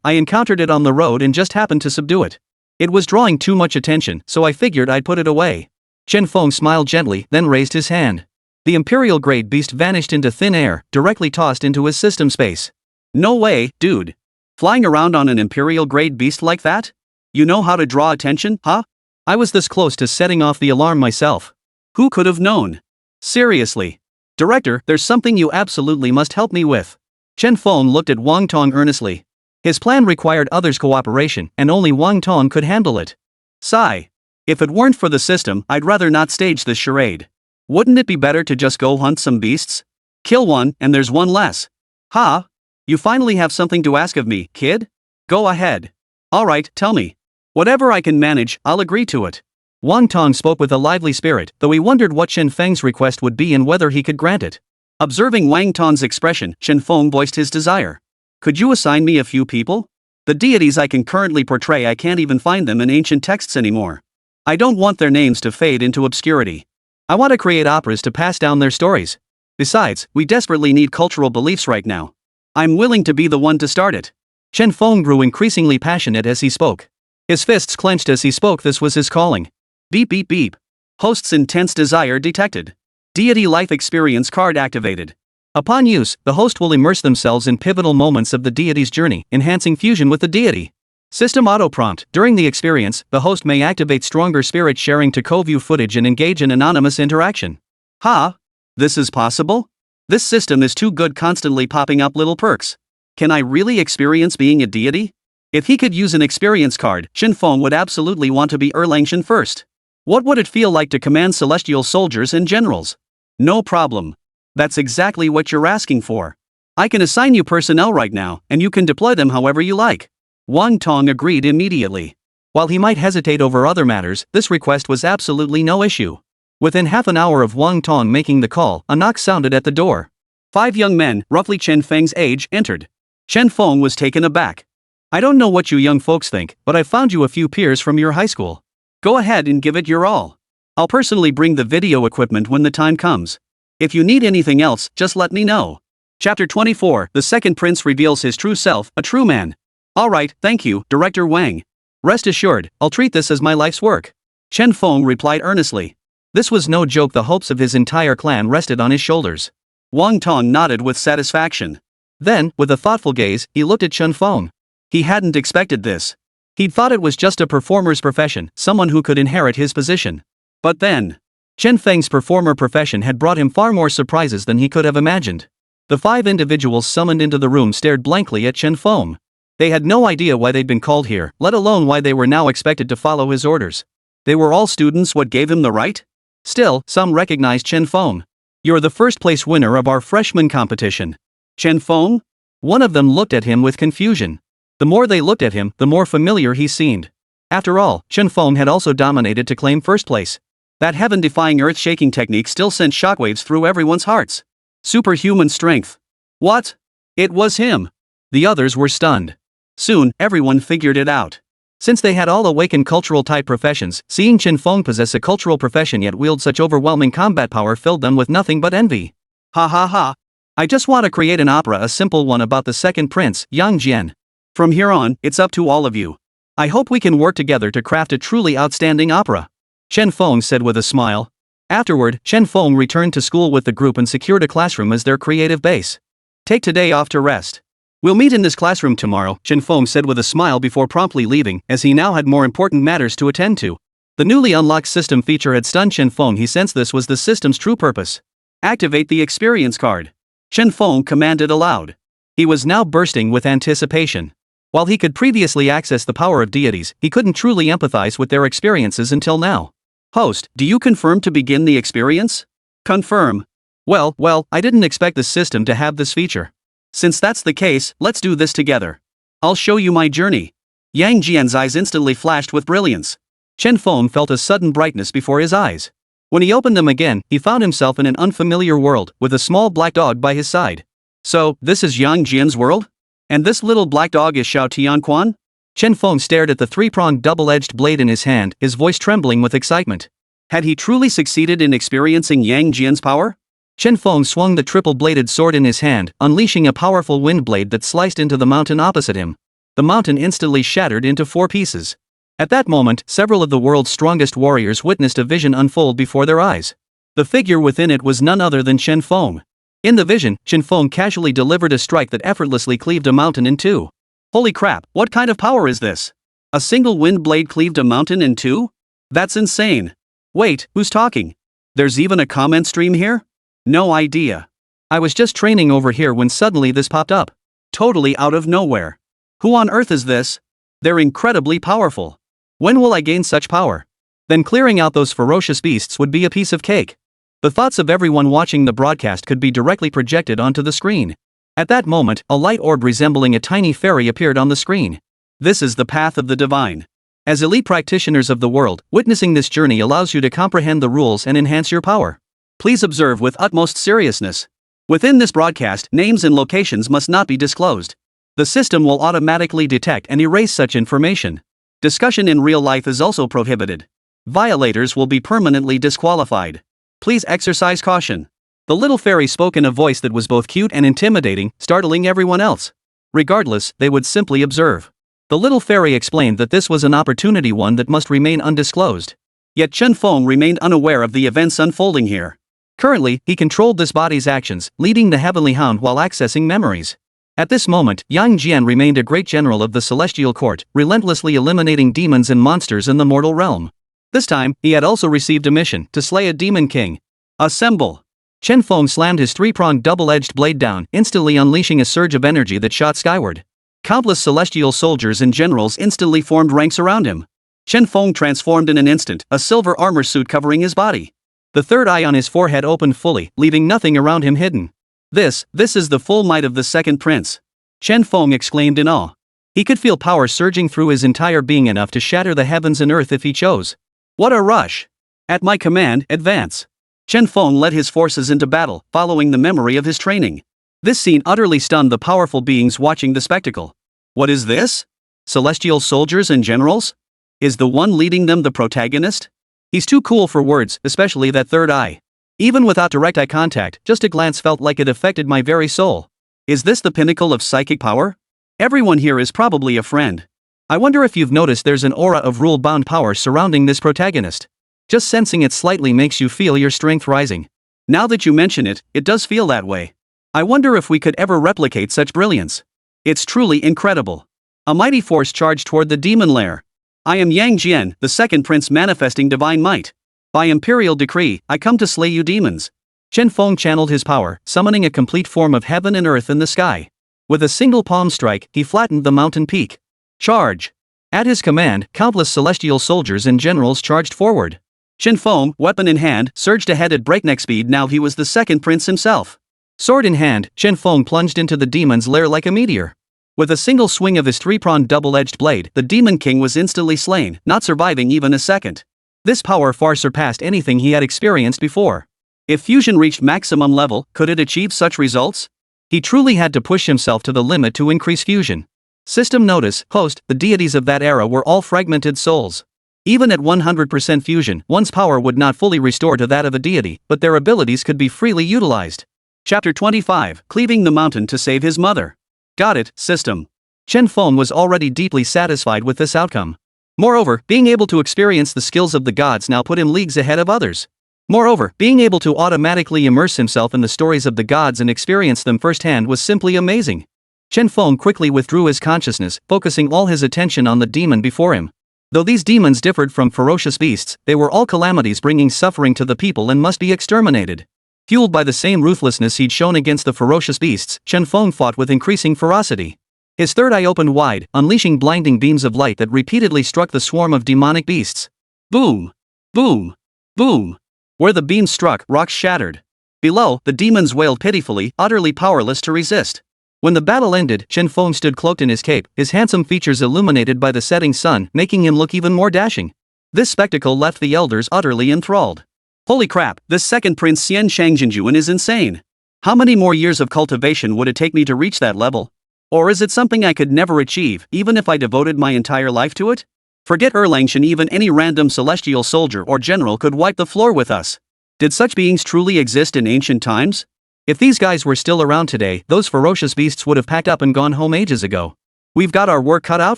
I encountered it on the road and just happened to subdue it. It was drawing too much attention, so I figured I'd put it away. Chen Feng smiled gently, then raised his hand. The imperial great beast vanished into thin air, directly tossed into his system space. No way, dude. Flying around on an imperial great beast like that? You know how to draw attention, huh? I was this close to setting off the alarm myself. Who could have known? Seriously. Director, there's something you absolutely must help me with. Chen Feng looked at Wang Tong earnestly. His plan required others' cooperation, and only Wang Tong could handle it. Sigh. If it weren't for the system, I'd rather not stage this charade. Wouldn't it be better to just go hunt some beasts? Kill one, and there's one less. Ha! You finally have something to ask of me, kid? Go ahead. Alright, tell me. Whatever I can manage, I'll agree to it. Wang Tong spoke with a lively spirit, though he wondered what Chen Feng's request would be and whether he could grant it. Observing Wang Tong's expression, Chen Feng voiced his desire. Could you assign me a few people? The deities I can currently portray, I can't even find them in ancient texts anymore. I don't want their names to fade into obscurity. I want to create operas to pass down their stories. Besides, we desperately need cultural beliefs right now. I'm willing to be the one to start it. Chen Feng grew increasingly passionate as he spoke. His fists clenched as he spoke. This was his calling. Beep beep beep. Host's intense desire detected. Deity life experience card activated. Upon use, the host will immerse themselves in pivotal moments of the deity's journey, enhancing fusion with the deity. System auto prompt. During the experience, the host may activate stronger spirit sharing to co-view footage and engage in anonymous interaction. Ha! This is possible? This system is too good, constantly popping up little perks. Can I really experience being a deity? If he could use an experience card, Chen Feng would absolutely want to be Erlang Shen first. What would it feel like to command celestial soldiers and generals? No problem. That's exactly what you're asking for. I can assign you personnel right now, and you can deploy them however you like. Wang Tong agreed immediately. While he might hesitate over other matters, this request was absolutely no issue. Within half an hour of Wang Tong making the call, a knock sounded at the door. 5 young men, roughly Chen Feng's age, entered. Chen Feng was taken aback. I don't know what you young folks think, but I found you a few peers from your high school. Go ahead and give it your all. I'll personally bring the video equipment when the time comes. If you need anything else, just let me know. Chapter 24, The Second Prince Reveals His True Self, a True Man. Alright, thank you, Director Wang. Rest assured, I'll treat this as my life's work. Chen Feng replied earnestly. This was no joke. The hopes of his entire clan rested on his shoulders. Wang Tong nodded with satisfaction. Then, with a thoughtful gaze, he looked at Chen Feng. He hadn't expected this. He'd thought it was just a performer's profession, someone who could inherit his position. But then, Chen Feng's performer profession had brought him far more surprises than he could have imagined. The 5 individuals summoned into the room stared blankly at Chen Feng. They had no idea why they'd been called here, let alone why they were now expected to follow his orders. They were all students. What gave him the right? Still, some recognized Chen Feng. You're the first place winner of our freshman competition. Chen Feng? One of them looked at him with confusion. The more they looked at him, the more familiar he seemed. After all, Chen Feng had also dominated to claim first place. That heaven-defying earth-shaking technique still sent shockwaves through everyone's hearts. Superhuman strength. What? It was him. The others were stunned. Soon, everyone figured it out. Since they had all awakened cultural-type professions, seeing Chen Feng possess a cultural profession yet wield such overwhelming combat power filled them with nothing but envy. Ha ha ha. I just want to create an opera, a simple one about the second prince, Yang Jian. From here on, it's up to all of you. I hope we can work together to craft a truly outstanding opera. Chen Feng said with a smile. Afterward, Chen Feng returned to school with the group and secured a classroom as their creative base. Take today off to rest. We'll meet in this classroom tomorrow, Chen Feng said with a smile before promptly leaving, as he now had more important matters to attend to. The newly unlocked system feature had stunned Chen Feng. He sensed this was the system's true purpose. Activate the experience card. Chen Feng commanded aloud. He was now bursting with anticipation. While he could previously access the power of deities, he couldn't truly empathize with their experiences until now. Host, do you confirm to begin the experience? Confirm. Well, I didn't expect the system to have this feature. Since that's the case, let's do this together. I'll show you my journey. Yang Jian's eyes instantly flashed with brilliance. Chen Feng felt a sudden brightness before his eyes. When he opened them again, he found himself in an unfamiliar world, with a small black dog by his side. So, this is Yang Jian's world? And this little black dog is Xiao Tianquan? Chen Feng stared at the 3-pronged double-edged blade in his hand, his voice trembling with excitement. Had he truly succeeded in experiencing Yang Jian's power? Chen Feng swung the triple-bladed sword in his hand, unleashing a powerful wind blade that sliced into the mountain opposite him. The mountain instantly shattered into 4 pieces. At that moment, several of the world's strongest warriors witnessed a vision unfold before their eyes. The figure within it was none other than Chen Feng. In the vision, Chen Feng casually delivered a strike that effortlessly cleaved a mountain in 2. Holy crap, what kind of power is this? A single wind blade cleaved a mountain in 2? That's insane. Wait, who's talking? There's even a comment stream here? No idea. I was just training over here when suddenly this popped up. Totally out of nowhere. Who on earth is this? They're incredibly powerful. When will I gain such power? Then clearing out those ferocious beasts would be a piece of cake. The thoughts of everyone watching the broadcast could be directly projected onto the screen. At that moment, a light orb resembling a tiny fairy appeared on the screen. This is the path of the divine. As elite practitioners of the world, witnessing this journey allows you to comprehend the rules and enhance your power. Please observe with utmost seriousness. Within this broadcast, names and locations must not be disclosed. The system will automatically detect and erase such information. Discussion in real life is also prohibited. Violators will be permanently disqualified. Please exercise caution. The little fairy spoke in a voice that was both cute and intimidating, startling everyone else. Regardless, they would simply observe. The little fairy explained that this was an opportunity, one that must remain undisclosed. Yet Chen Feng remained unaware of the events unfolding here. Currently, he controlled this body's actions, leading the heavenly hound while accessing memories. At this moment, Yang Jian remained a great general of the celestial court, relentlessly eliminating demons and monsters in the mortal realm. This time, he had also received a mission to slay a demon king. Assemble! Chen Feng slammed his 3-pronged double-edged blade down, instantly unleashing a surge of energy that shot skyward. Countless celestial soldiers and generals instantly formed ranks around him. Chen Feng transformed in an instant, a silver armor suit covering his body. The third eye on his forehead opened fully, leaving nothing around him hidden. This is the full might of the second prince. Chen Feng exclaimed in awe. He could feel power surging through his entire being, enough to shatter the heavens and earth if he chose. What a rush! At my command, advance. Chen Feng led his forces into battle, following the memory of his training. This scene utterly stunned the powerful beings watching the spectacle. What is this? Celestial soldiers and generals? Is the one leading them the protagonist? He's too cool for words, especially that third eye. Even without direct eye contact, just a glance felt like it affected my very soul. Is this the pinnacle of psychic power? Everyone here is probably a friend. I wonder if you've noticed there's an aura of rule-bound power surrounding this protagonist. Just sensing it slightly makes you feel your strength rising. Now that you mention it, it does feel that way. I wonder if we could ever replicate such brilliance. It's truly incredible. A mighty force charged toward the demon lair. I am Yang Jian, the second prince manifesting divine might. By imperial decree, I come to slay you demons. Chen Feng channeled his power, summoning a complete form of heaven and earth in the sky. With a single palm strike, he flattened the mountain peak. Charge! At his command, countless celestial soldiers and generals charged forward. Chen Feng, weapon in hand, surged ahead at breakneck speed. Now he was the second prince himself. Sword in hand, Chen Feng plunged into the demon's lair like a meteor. With a single swing of his three-pronged double-edged blade, the Demon King was instantly slain, not surviving even a second. This power far surpassed anything he had experienced before. If fusion reached maximum level, could it achieve such results? He truly had to push himself to the limit to increase fusion. System notice, host, the deities of that era were all fragmented souls. Even at 100% fusion, one's power would not fully restore to that of a deity, but their abilities could be freely utilized. Chapter 25, Cleaving the Mountain to Save His Mother. Got it, system. Chen Feng was already deeply satisfied with this outcome. Moreover, being able to experience the skills of the gods now put him leagues ahead of others. Moreover, being able to automatically immerse himself in the stories of the gods and experience them firsthand was simply amazing. Chen Feng quickly withdrew his consciousness, focusing all his attention on the demon before him. Though these demons differed from ferocious beasts, they were all calamities bringing suffering to the people and must be exterminated. Fueled by the same ruthlessness he'd shown against the ferocious beasts, Chen Feng fought with increasing ferocity. His third eye opened wide, unleashing blinding beams of light that repeatedly struck the swarm of demonic beasts. Boom! Boom! Boom! Where the beams struck, rocks shattered. Below, the demons wailed pitifully, utterly powerless to resist. When the battle ended, Chen Feng stood cloaked in his cape, his handsome features illuminated by the setting sun, making him look even more dashing. This spectacle left the elders utterly enthralled. Holy crap, this second Prince Xian Shangjian is insane. How many more years of cultivation would it take me to reach that level? Or is it something I could never achieve, even if I devoted my entire life to it? Forget Erlang Shen, even any random celestial soldier or general could wipe the floor with us. Did such beings truly exist in ancient times? If these guys were still around today, those ferocious beasts would have packed up and gone home ages ago. We've got our work cut out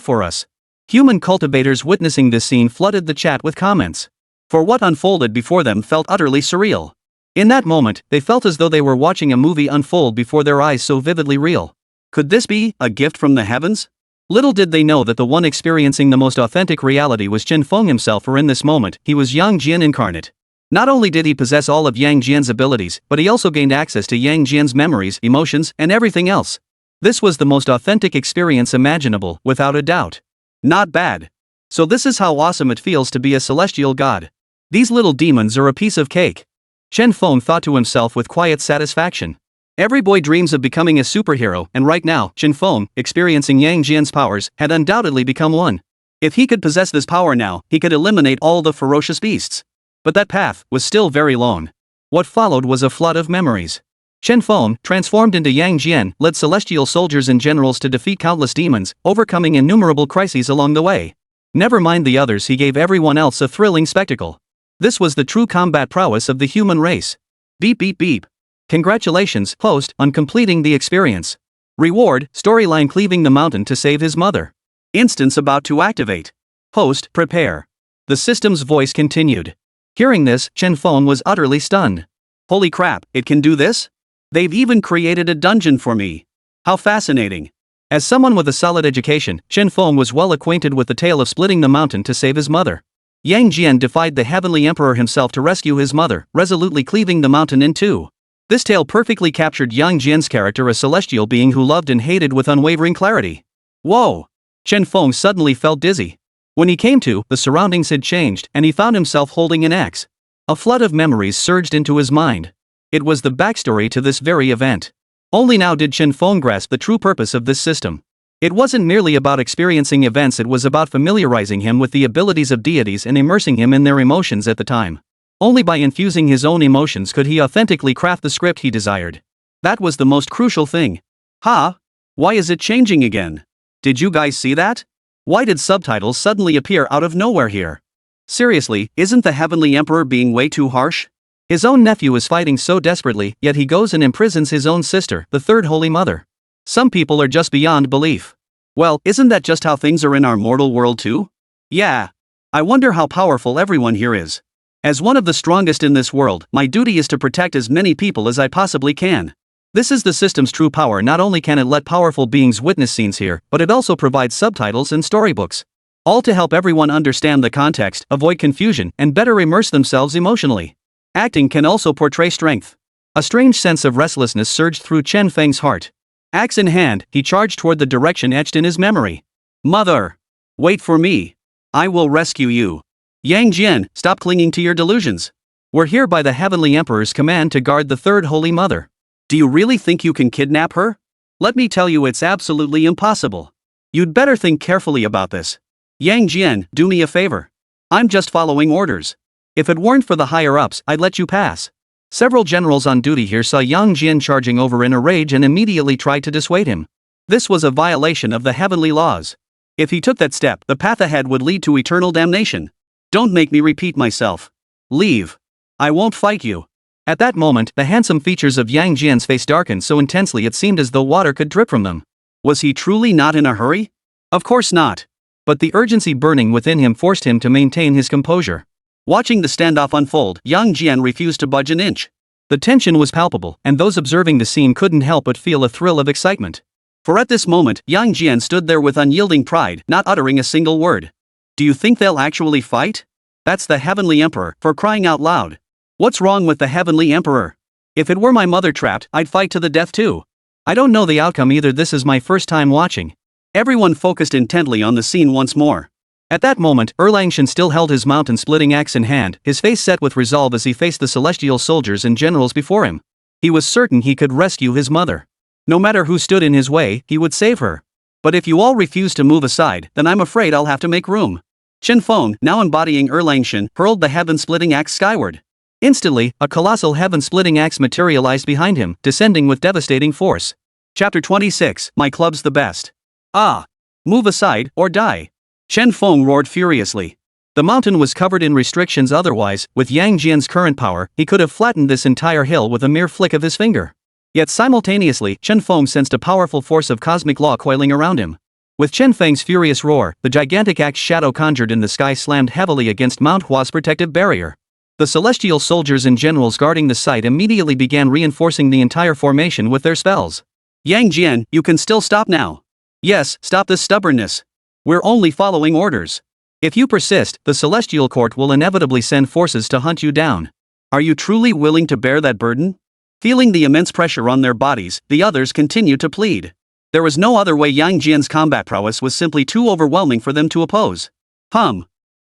for us. Human cultivators witnessing this scene flooded the chat with comments. For what unfolded before them felt utterly surreal. In that moment, they felt as though they were watching a movie unfold before their eyes, so vividly real. Could this be a gift from the heavens? Little did they know that the one experiencing the most authentic reality was Chen Feng himself, for in this moment, he was Yang Jian incarnate. Not only did he possess all of Yang Jian's abilities, but he also gained access to Yang Jian's memories, emotions, and everything else. This was the most authentic experience imaginable, without a doubt. Not bad. So this is how awesome it feels to be a celestial god. These little demons are a piece of cake. Chen Feng thought to himself with quiet satisfaction. Every boy dreams of becoming a superhero, and right now, Chen Feng, experiencing Yang Jian's powers, had undoubtedly become one. If he could possess this power now, he could eliminate all the ferocious beasts. But that path was still very long. What followed was a flood of memories. Chen Feng, transformed into Yang Jian, led celestial soldiers and generals to defeat countless demons, overcoming innumerable crises along the way. Never mind the others, he gave everyone else a thrilling spectacle. This was the true combat prowess of the human race. Beep beep beep. Congratulations, host, on completing the experience. Reward, storyline: cleaving the mountain to save his mother. Instance about to activate. Host, prepare. The system's voice continued. Hearing this, Chen Feng was utterly stunned. Holy crap, it can do this? They've even created a dungeon for me. How fascinating. As someone with a solid education, Chen Feng was well acquainted with the tale of splitting the mountain to save his mother. Yang Jian defied the heavenly emperor himself to rescue his mother, resolutely cleaving the mountain in two. This tale perfectly captured Yang Jian's character, a celestial being who loved and hated with unwavering clarity. Whoa! Chen Feng suddenly felt dizzy. When he came to, the surroundings had changed, and he found himself holding an axe. A flood of memories surged into his mind. It was the backstory to this very event. Only now did Chen Feng grasp the true purpose of this system. It wasn't merely about experiencing events, it was about familiarizing him with the abilities of deities and immersing him in their emotions at the time. Only by infusing his own emotions could he authentically craft the script he desired. That was the most crucial thing. Why is it changing again? Did you guys see that? Why did subtitles suddenly appear out of nowhere here? Seriously, isn't the Heavenly Emperor being way too harsh? His own nephew is fighting so desperately, yet he goes and imprisons his own sister, the Third Holy Mother. Some people are just beyond belief. Well, isn't that just how things are in our mortal world too? Yeah. I wonder how powerful everyone here is. As one of the strongest in this world, my duty is to protect as many people as I possibly can. This is the system's true power. Not only can it let powerful beings witness scenes here, but it also provides subtitles and storybooks. All to help everyone understand the context, avoid confusion, and better immerse themselves emotionally. Acting can also portray strength. A strange sense of restlessness surged through Chen Feng's heart. Axe in hand, he charged toward the direction etched in his memory. Mother! Wait for me. I will rescue you. Yang Jian, stop clinging to your delusions. We're here by the Heavenly Emperor's command to guard the Third Holy Mother. Do you really think you can kidnap her? Let me tell you, it's absolutely impossible. You'd better think carefully about this. Yang Jian, do me a favor. I'm just following orders. If it weren't for the higher-ups, I'd let you pass. Several generals on duty here saw Yang Jian charging over in a rage and immediately tried to dissuade him. This was a violation of the heavenly laws. If he took that step, the path ahead would lead to eternal damnation. Don't make me repeat myself. Leave. I won't fight you. At that moment, the handsome features of Yang Jian's face darkened so intensely it seemed as though water could drip from them. Was he truly not in a hurry? Of course not. But the urgency burning within him forced him to maintain his composure. Watching the standoff unfold, Yang Jian refused to budge an inch. The tension was palpable, and those observing the scene couldn't help but feel a thrill of excitement. For at this moment, Yang Jian stood there with unyielding pride, not uttering a single word. Do you think they'll actually fight? That's the Heavenly Emperor, for crying out loud. What's wrong with the Heavenly Emperor? If it were my mother trapped, I'd fight to the death too. I don't know the outcome either. This is my first time watching. Everyone focused intently on the scene once more. At that moment, Erlang Shen still held his mountain-splitting axe in hand, his face set with resolve as he faced the celestial soldiers and generals before him. He was certain he could rescue his mother. No matter who stood in his way, he would save her. But if you all refuse to move aside, then I'm afraid I'll have to make room. Chen Feng, now embodying Erlang Shen, hurled the heaven-splitting axe skyward. Instantly, a colossal heaven-splitting axe materialized behind him, descending with devastating force. Chapter 26, My Club's the Best. Ah! Move aside, or die. Chen Feng roared furiously. The mountain was covered in restrictions otherwise, with Yang Jian's current power, he could have flattened this entire hill with a mere flick of his finger. Yet simultaneously, Chen Feng sensed a powerful force of cosmic law coiling around him. With Chen Feng's furious roar, the gigantic axe shadow conjured in the sky slammed heavily against manhwa's protective barrier. The celestial soldiers and generals guarding the site immediately began reinforcing the entire formation with their spells. Yang Jian, you can still stop now. Yes, stop this stubbornness. We're only following orders. If you persist, the celestial court will inevitably send forces to hunt you down. Are you truly willing to bear that burden? Feeling the immense pressure on their bodies, the others continued to plead. There was no other way. Yang Jian's combat prowess was simply too overwhelming for them to oppose.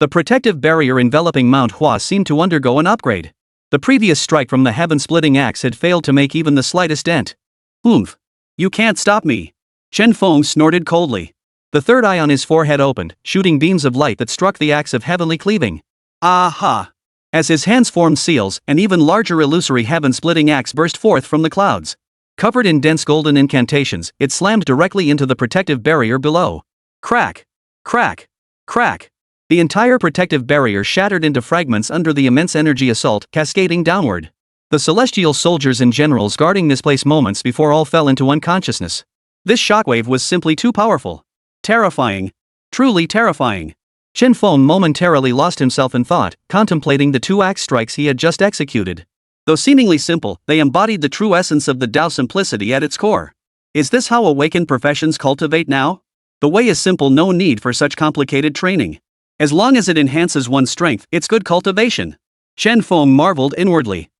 The protective barrier enveloping Mount Hua seemed to undergo an upgrade. The previous strike from the heaven-splitting axe had failed to make even the slightest dent. You can't stop me. Chen Feng snorted coldly. The third eye on his forehead opened, shooting beams of light that struck the axe of heavenly cleaving. Aha! As his hands formed seals, an even larger illusory heaven-splitting axe burst forth from the clouds. Covered in dense golden incantations, it slammed directly into the protective barrier below. Crack! Crack! Crack! The entire protective barrier shattered into fragments under the immense energy assault cascading downward. The celestial soldiers and generals guarding this place moments before all fell into unconsciousness. This shockwave was simply too powerful. Terrifying. Truly terrifying. Chen Feng momentarily lost himself in thought, contemplating the two axe strikes he had just executed. Though seemingly simple, they embodied the true essence of the Tao simplicity at its core. Is this how awakened professions cultivate now? The way is simple, no need for such complicated training. As long as it enhances one's strength, it's good cultivation. Chen Feng marveled inwardly.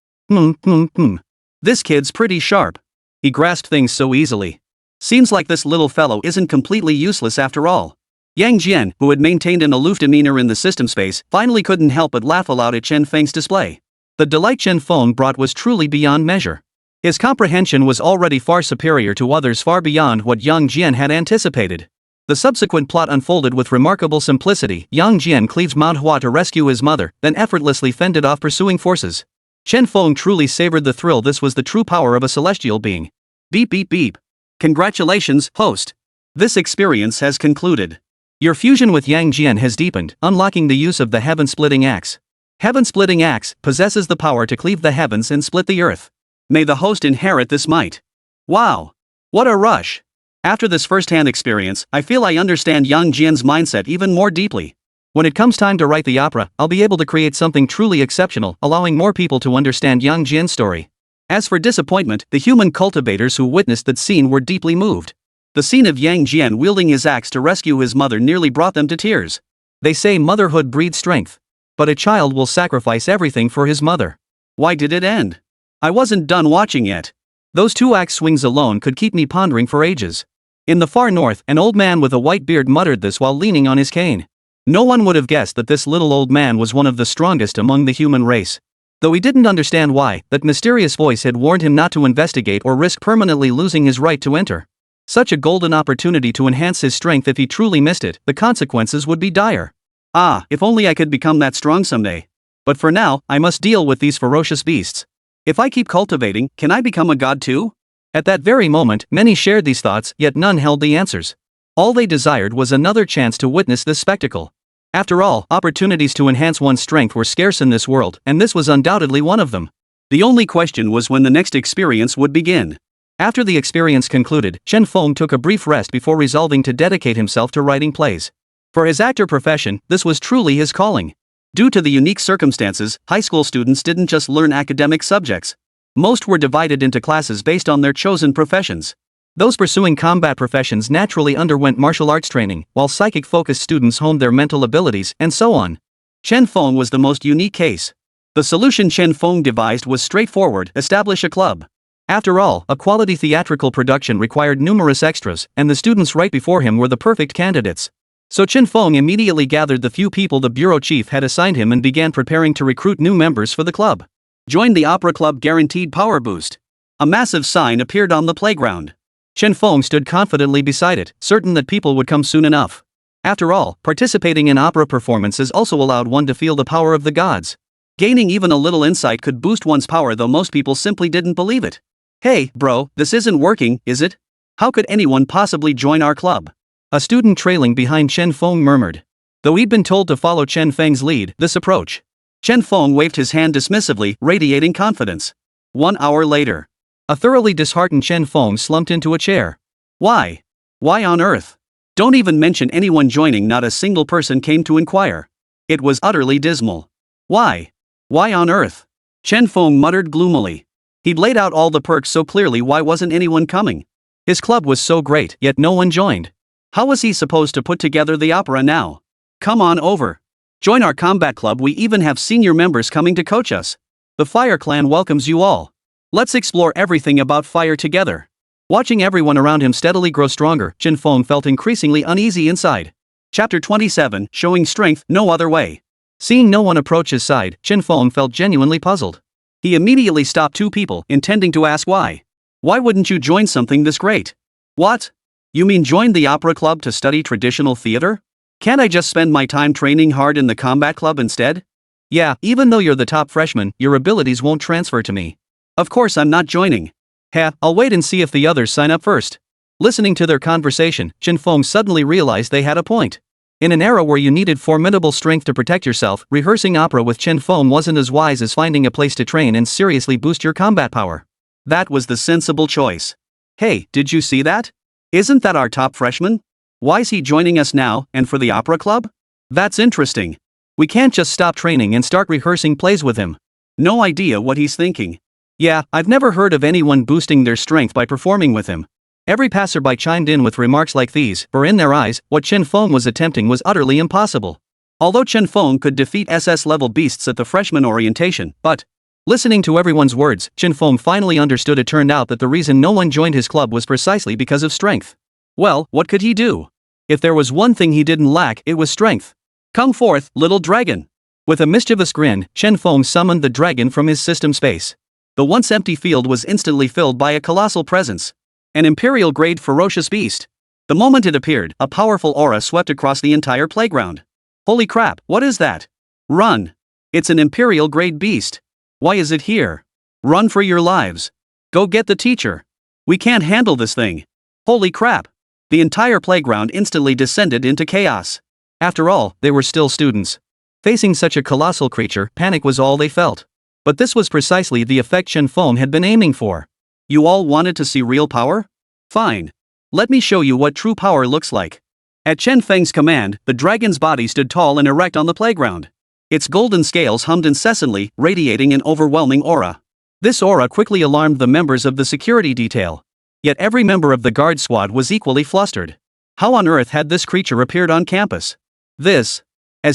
This kid's pretty sharp. He grasped things so easily. Seems like this little fellow isn't completely useless after all. Yang Jian, who had maintained an aloof demeanor in the system space, finally couldn't help but laugh aloud at Chen Feng's display. The delight Chen Feng brought was truly beyond measure. His comprehension was already far superior to others, far beyond what Yang Jian had anticipated. The subsequent plot unfolded with remarkable simplicity. Yang Jian cleaves Mount Hua to rescue his mother, then effortlessly fended off pursuing forces. Chen Feng truly savored the thrill. This was the true power of a celestial being. Beep beep beep. Congratulations, host. This experience has concluded. Your fusion with Yang Jian has deepened, unlocking the use of the heaven-splitting axe. Heaven-splitting axe possesses the power to cleave the heavens and split the earth. May the host inherit this might. Wow! What a rush! After this first-hand experience, I feel I understand Yang Jian's mindset even more deeply. When it comes time to write the opera, I'll be able to create something truly exceptional, allowing more people to understand Yang Jian's story. As for disappointment, the human cultivators who witnessed that scene were deeply moved. The scene of Yang Jian wielding his axe to rescue his mother nearly brought them to tears. They say motherhood breeds strength. But a child will sacrifice everything for his mother. Why did it end? I wasn't done watching yet. Those 2 axe swings alone could keep me pondering for ages. In the far north, an old man with a white beard muttered this while leaning on his cane. No one would have guessed that this little old man was one of the strongest among the human race. Though he didn't understand why, that mysterious voice had warned him not to investigate or risk permanently losing his right to enter. Such a golden opportunity to enhance his strength. If he truly missed it, the consequences would be dire. Ah, if only I could become that strong someday. But for now, I must deal with these ferocious beasts. If I keep cultivating, can I become a god too? At that very moment, many shared these thoughts, yet none held the answers. All they desired was another chance to witness this spectacle. After all, opportunities to enhance one's strength were scarce in this world, and this was undoubtedly one of them. The only question was when the next experience would begin. After the experience concluded, Chen Feng took a brief rest before resolving to dedicate himself to writing plays. For his actor profession, this was truly his calling. Due to the unique circumstances, high school students didn't just learn academic subjects. Most were divided into classes based on their chosen professions. Those pursuing combat professions naturally underwent martial arts training, while psychic-focused students honed their mental abilities, and so on. Chen Feng was the most unique case. The solution Chen Feng devised was straightforward: establish a club. After all, a quality theatrical production required numerous extras, and the students right before him were the perfect candidates. So Chen Feng immediately gathered the few people the bureau chief had assigned him and began preparing to recruit new members for the club. Join the opera club, guaranteed power boost. A massive sign appeared on the playground. Chen Feng stood confidently beside it, certain that people would come soon enough. After all, participating in opera performances also allowed one to feel the power of the gods. Gaining even a little insight could boost one's power, though most people simply didn't believe it. Hey, bro, this isn't working, is it? How could anyone possibly join our club? A student trailing behind Chen Feng murmured. Though he'd been told to follow Chen Feng's lead, this approach. Chen Feng waved his hand dismissively, radiating confidence. 1 hour later. A thoroughly disheartened Chen Feng slumped into a chair. Why? Why on earth? Don't even mention anyone joining, not a single person came to inquire. It was utterly dismal. Why? Why on earth? Chen Feng muttered gloomily. He'd laid out all the perks so clearly, why wasn't anyone coming? His club was so great, yet no one joined. How was he supposed to put together the opera now? Come on over. Join our combat club, we even have senior members coming to coach us. The Fire Clan welcomes you all. Let's explore everything about fire together. Watching everyone around him steadily grow stronger, Chen Feng felt increasingly uneasy inside. Chapter 27, Showing Strength No Other Way. Seeing no one approach his side, Chen Feng felt genuinely puzzled. He immediately stopped 2 people, intending to ask why. Why wouldn't you join something this great? What? You mean join the opera club to study traditional theater? Can't I just spend my time training hard in the combat club instead? Yeah, even though you're the top freshman, your abilities won't transfer to me. Of course I'm not joining. I'll wait and see if the others sign up first. Listening to their conversation, Chen Feng suddenly realized they had a point. In an era where you needed formidable strength to protect yourself, rehearsing opera with Chen Feng wasn't as wise as finding a place to train and seriously boost your combat power. That was the sensible choice. Hey, did you see that? Isn't that our top freshman? Why's he joining us now, and for the opera club? That's interesting. We can't just stop training and start rehearsing plays with him. No idea what he's thinking. Yeah, I've never heard of anyone boosting their strength by performing with him. Every passerby chimed in with remarks like these, for in their eyes, what Chen Feng was attempting was utterly impossible. Although Chen Feng could defeat SS-level beasts at the freshman orientation, but listening to everyone's words, Chen Feng finally understood. It turned out that the reason no one joined his club was precisely because of strength. Well, what could he do? If there was one thing he didn't lack, it was strength. Come forth, little dragon. With a mischievous grin, Chen Feng summoned the dragon from his system space. The once empty field was instantly filled by a colossal presence. An imperial-grade ferocious beast. The moment it appeared, a powerful aura swept across the entire playground. Holy crap, what is that? Run! It's an imperial-grade beast. Why is it here? Run for your lives. Go get the teacher. We can't handle this thing. Holy crap. The entire playground instantly descended into chaos. After all, they were still students. Facing such a colossal creature, panic was all they felt. But this was precisely the effect Chen Feng had been aiming for. You all wanted to see real power? Fine. Let me show you what true power looks like. At Chen Feng's command, the dragon's body stood tall and erect on the playground. Its golden scales hummed incessantly, radiating an overwhelming aura. This aura quickly alarmed the members of the security detail. Yet every member of the guard squad was equally flustered. How on earth had this creature appeared on campus? As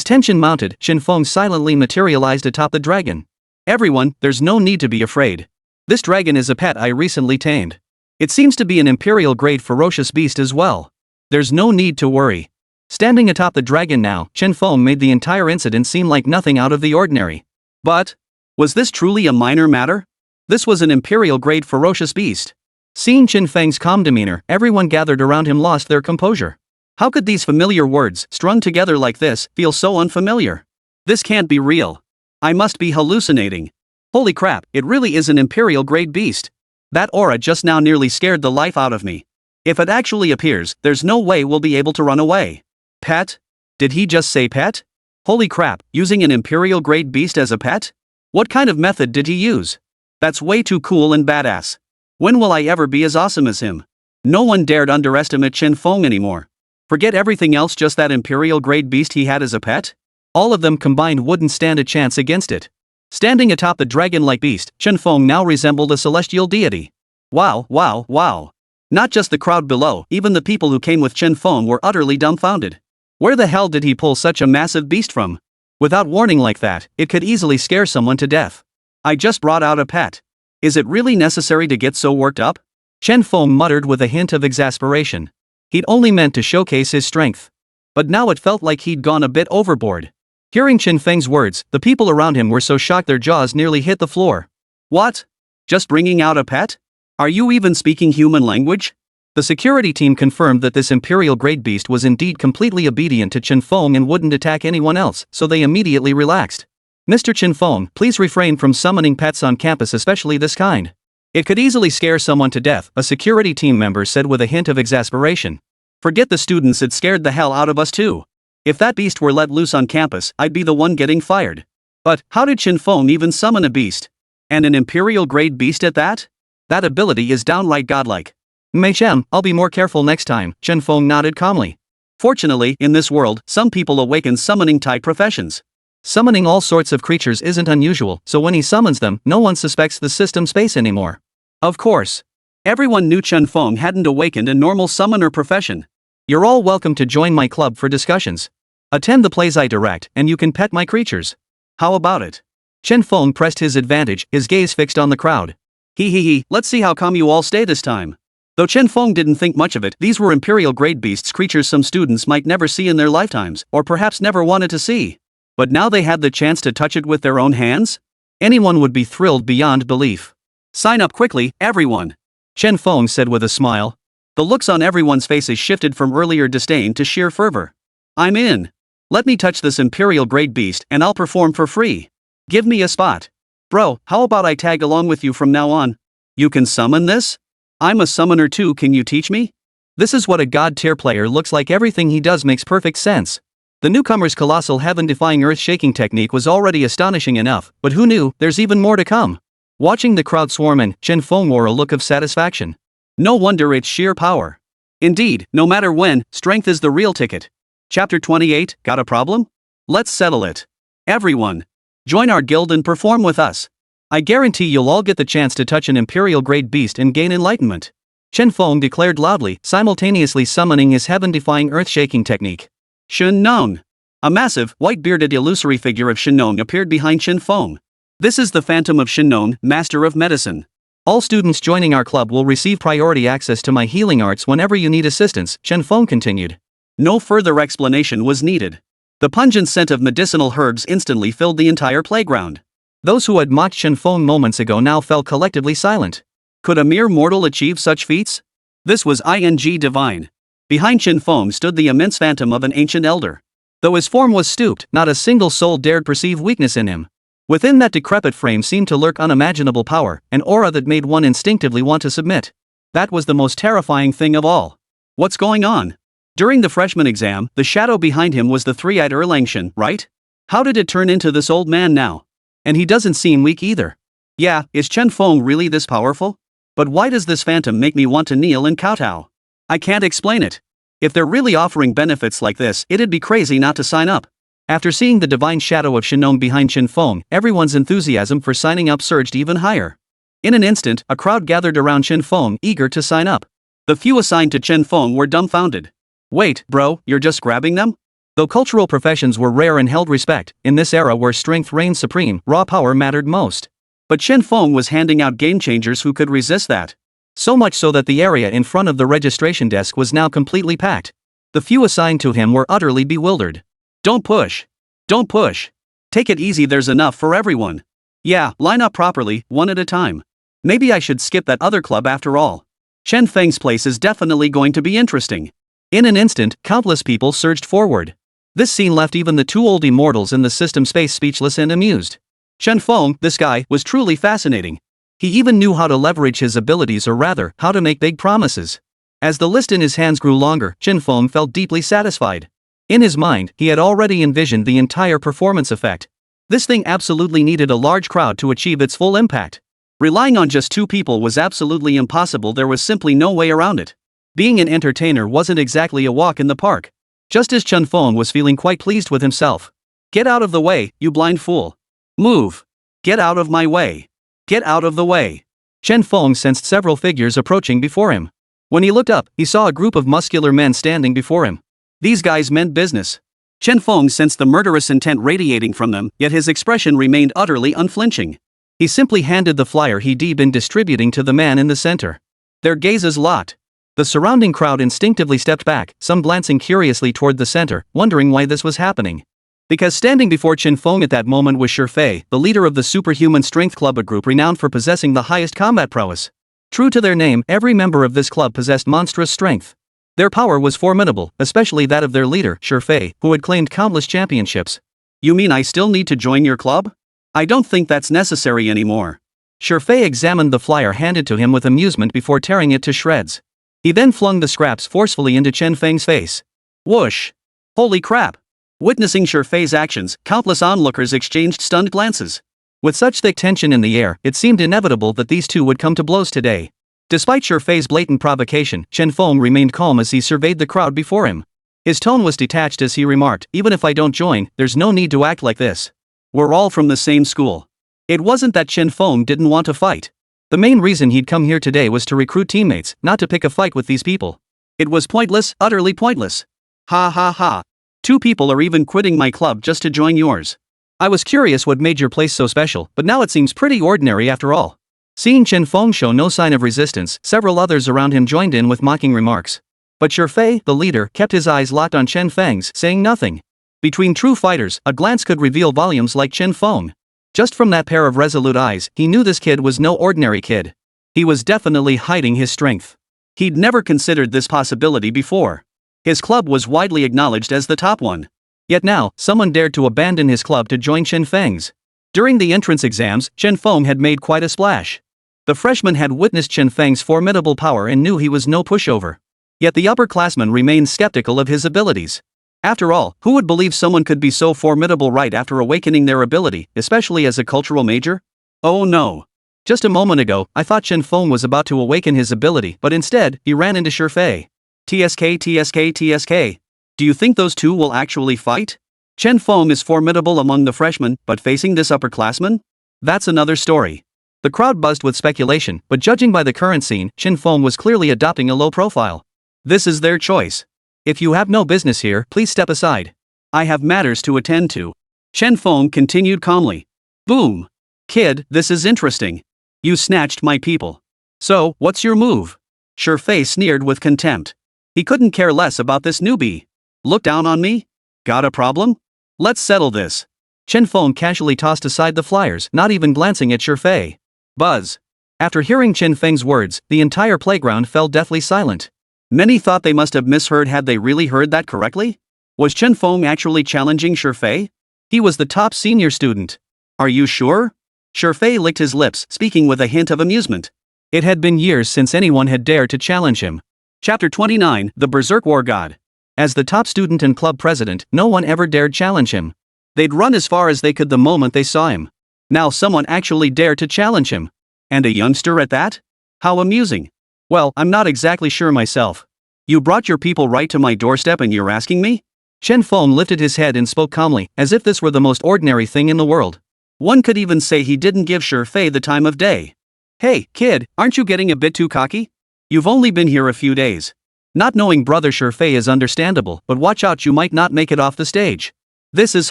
tension mounted, Shen Feng silently materialized atop the dragon. Everyone, there's no need to be afraid. This dragon is a pet I recently tamed. It seems to be an imperial-grade ferocious beast as well. There's no need to worry. Standing atop the dragon now, Shen Feng made the entire incident seem like nothing out of the ordinary. But was this truly a minor matter? This was an imperial-grade ferocious beast. Seeing Shen Feng's calm demeanor, everyone gathered around him lost their composure. How could these familiar words, strung together like this, feel so unfamiliar? This can't be real. I must be hallucinating. Holy crap, it really is an imperial-grade beast. That aura just now nearly scared the life out of me. If it actually appears, there's no way we'll be able to run away. Pet? Did he just say pet? Holy crap, using an imperial-grade beast as a pet? What kind of method did he use? That's way too cool and badass. When will I ever be as awesome as him? No one dared underestimate Shen Feng anymore. Forget everything else, just that imperial-grade beast he had as a pet? All of them combined wouldn't stand a chance against it. Standing atop the dragon-like beast, Shen Feng now resembled a celestial deity. Wow, wow, wow. Not just the crowd below, even the people who came with Shen Feng were utterly dumbfounded. Where the hell did he pull such a massive beast from? Without warning like that, it could easily scare someone to death. I just brought out a pet. Is it really necessary to get so worked up? Shen Feng muttered with a hint of exasperation. He'd only meant to showcase his strength. But now it felt like he'd gone a bit overboard. Hearing Shen Feng's words, the people around him were so shocked their jaws nearly hit the floor. What? Just bringing out a pet? Are you even speaking human language? The security team confirmed that this imperial-grade beast was indeed completely obedient to Shen Feng and wouldn't attack anyone else, so they immediately relaxed. Mr. Shen Feng, please refrain from summoning pets on campus, especially this kind. It could easily scare someone to death, a security team member said with a hint of exasperation. Forget the students, it scared the hell out of us too. If that beast were let loose on campus, I'd be the one getting fired. But how did Shen Feng even summon a beast? And an imperial-grade beast at that? That ability is downright godlike. Mei Shem, I'll be more careful next time, Shen Feng nodded calmly. Fortunately, in this world, some people awaken summoning-type professions. Summoning all sorts of creatures isn't unusual, so when he summons them, no one suspects the system space anymore. Of course. Everyone knew Shen Feng hadn't awakened a normal summoner profession. You're all welcome to join my club for discussions. Attend the plays I direct, and you can pet my creatures. How about it? Shen Feng pressed his advantage, his gaze fixed on the crowd. He, let's see how calm you all stay this time. Though Shen Feng didn't think much of it, these were imperial-grade beasts, creatures some students might never see in their lifetimes, or perhaps never wanted to see. But now they had the chance to touch it with their own hands? Anyone would be thrilled beyond belief. Sign up quickly, everyone. Shen Feng said with a smile. The looks on everyone's faces shifted from earlier disdain to sheer fervor. I'm in. Let me touch this imperial-grade beast and I'll perform for free. Give me a spot. Bro, how about I tag along with you from now on? You can summon this? I'm a summoner too, can you teach me? This is what a god-tier player looks like. Everything he does makes perfect sense. The newcomer's colossal heaven-defying earth-shaking technique was already astonishing enough, but who knew, there's even more to come. Watching the crowd swarm in, Shen Feng wore a look of satisfaction. No wonder it's sheer power. Indeed, no matter when, strength is the real ticket. Chapter 28, got a problem? Let's settle it. Everyone, join our guild and perform with us. I guarantee you'll all get the chance to touch an imperial-grade beast and gain enlightenment. Shen Feng declared loudly, simultaneously summoning his heaven-defying earth-shaking technique. Shen Nong. A massive, white-bearded illusory figure of Shen Nong appeared behind Shen Feng. This is the Phantom of Shen Nong, Master of Medicine. All students joining our club will receive priority access to my healing arts whenever you need assistance, Shen Feng continued. No further explanation was needed. The pungent scent of medicinal herbs instantly filled the entire playground. Those who had mocked Shen Feng moments ago now fell collectively silent. Could a mere mortal achieve such feats? This was divine. Behind Shen Feng stood the immense phantom of an ancient elder. Though his form was stooped, not a single soul dared perceive weakness in him. Within that decrepit frame seemed to lurk unimaginable power, an aura that made one instinctively want to submit. That was the most terrifying thing of all. What's going on? During the freshman exam, the shadow behind him was the three-eyed Erlang Shen, right? How did it turn into this old man now? And he doesn't seem weak either. Yeah, is Shen Feng really this powerful? But why does this phantom make me want to kneel and kowtow? I can't explain it. If they're really offering benefits like this, it'd be crazy not to sign up. After seeing the divine shadow of Shen Nong behind Shen Feng, everyone's enthusiasm for signing up surged even higher. In an instant, a crowd gathered around Chen Feng, eager to sign up. The few assigned to Chen Feng were dumbfounded. Wait, bro, you're just grabbing them? Though cultural professions were rare and held respect, in this era where strength reigned supreme, raw power mattered most. But Chen Feng was handing out game changers who could resist that. So much so that the area in front of the registration desk was now completely packed. The few assigned to him were utterly bewildered. Don't push. Don't push. Take it easy, there's enough for everyone. Yeah, line up properly, one at a time. Maybe I should skip that other club after all. Chen Feng's place is definitely going to be interesting. In an instant, countless people surged forward. This scene left even the two old immortals in the system space speechless and amused. Chen Feng, this guy, was truly fascinating. He even knew how to leverage his abilities, or rather, how to make big promises. As the list in his hands grew longer, Chen Feng felt deeply satisfied. In his mind, he had already envisioned the entire performance effect. This thing absolutely needed a large crowd to achieve its full impact. Relying on just two people was absolutely impossible, there was simply no way around it. Being an entertainer wasn't exactly a walk in the park. Just as Chen Feng was feeling quite pleased with himself. Get out of the way, you blind fool. Move. Get out of my way. Get out of the way. Chen Feng sensed several figures approaching before him. When he looked up, he saw a group of muscular men standing before him. These guys meant business. Chen Feng sensed the murderous intent radiating from them, yet his expression remained utterly unflinching. He simply handed the flyer he'd been distributing to the man in the center. Their gazes locked. The surrounding crowd instinctively stepped back, some glancing curiously toward the center, wondering why this was happening. Because standing before Chen Feng at that moment was Fei, the leader of the Superhuman Strength Club, a group renowned for possessing the highest combat prowess. True to their name, every member of this club possessed monstrous strength. Their power was formidable, especially that of their leader, Fei, who had claimed countless championships. You mean I still need to join your club? I don't think that's necessary anymore. Fei examined the flyer handed to him with amusement before tearing it to shreds. He then flung the scraps forcefully into Chen Feng's face. Whoosh! Holy crap! Witnessing Fei's actions, countless onlookers exchanged stunned glances. With such thick tension in the air, it seemed inevitable that these two would come to blows today. Despite Fei's blatant provocation, Chen Feng remained calm as he surveyed the crowd before him. His tone was detached as he remarked, even if I don't join, there's no need to act like this. We're all from the same school. It wasn't that Chen Feng didn't want to fight. The main reason he'd come here today was to recruit teammates, not to pick a fight with these people. It was pointless, utterly pointless. Ha ha ha. Two people are even quitting my club just to join yours. I was curious what made your place so special, but now it seems pretty ordinary after all. Seeing Chen Feng show no sign of resistance, several others around him joined in with mocking remarks. But Fei, the leader, kept his eyes locked on Chen Feng's, saying nothing. Between true fighters, a glance could reveal volumes like Chen Feng. Just from that pair of resolute eyes, he knew this kid was no ordinary kid. He was definitely hiding his strength. He'd never considered this possibility before. His club was widely acknowledged as the top one. Yet now, someone dared to abandon his club to join Chen Feng's. During the entrance exams, Chen Feng had made quite a splash. The freshman had witnessed Chen Feng's formidable power and knew he was no pushover. Yet the upperclassmen remained skeptical of his abilities. After all, who would believe someone could be so formidable right after awakening their ability, especially as a cultural major? Oh no. Just a moment ago, I thought Chen Feng was about to awaken his ability, but instead, he ran into Fei. TSK. Do you think those two will actually fight? Chen Feng is formidable among the freshmen, but facing this upperclassman? That's another story. The crowd buzzed with speculation, but judging by the current scene, Chen Feng was clearly adopting a low profile. This is their choice. If you have no business here, please step aside. I have matters to attend to. Chen Feng continued calmly. Boom. Kid, this is interesting. You snatched my people. So, what's your move? Fei sneered with contempt. He couldn't care less about this newbie. Look down on me? Got a problem? Let's settle this. Chen Feng casually tossed aside the flyers, not even glancing at Fei. Buzz. After hearing Chen Feng's words, the entire playground fell deathly silent. Many thought they must have misheard. Had they really heard that correctly? Was Chen Feng actually challenging Fei? He was the top senior student. Are you sure? Fei licked his lips, speaking with a hint of amusement. It had been years since anyone had dared to challenge him. Chapter 29, The Berserk War God. As the top student and club president, no one ever dared challenge him. They'd run as far as they could the moment they saw him. Now someone actually dared to challenge him. And a youngster at that? How amusing. Well, I'm not exactly sure myself. You brought your people right to my doorstep and you're asking me? Chen Feng lifted his head and spoke calmly, as if this were the most ordinary thing in the world. One could even say he didn't give Fei the time of day. Hey, kid, aren't you getting a bit too cocky? You've only been here a few days. Not knowing Brother Shurfei is understandable, but watch out, you might not make it off the stage. This is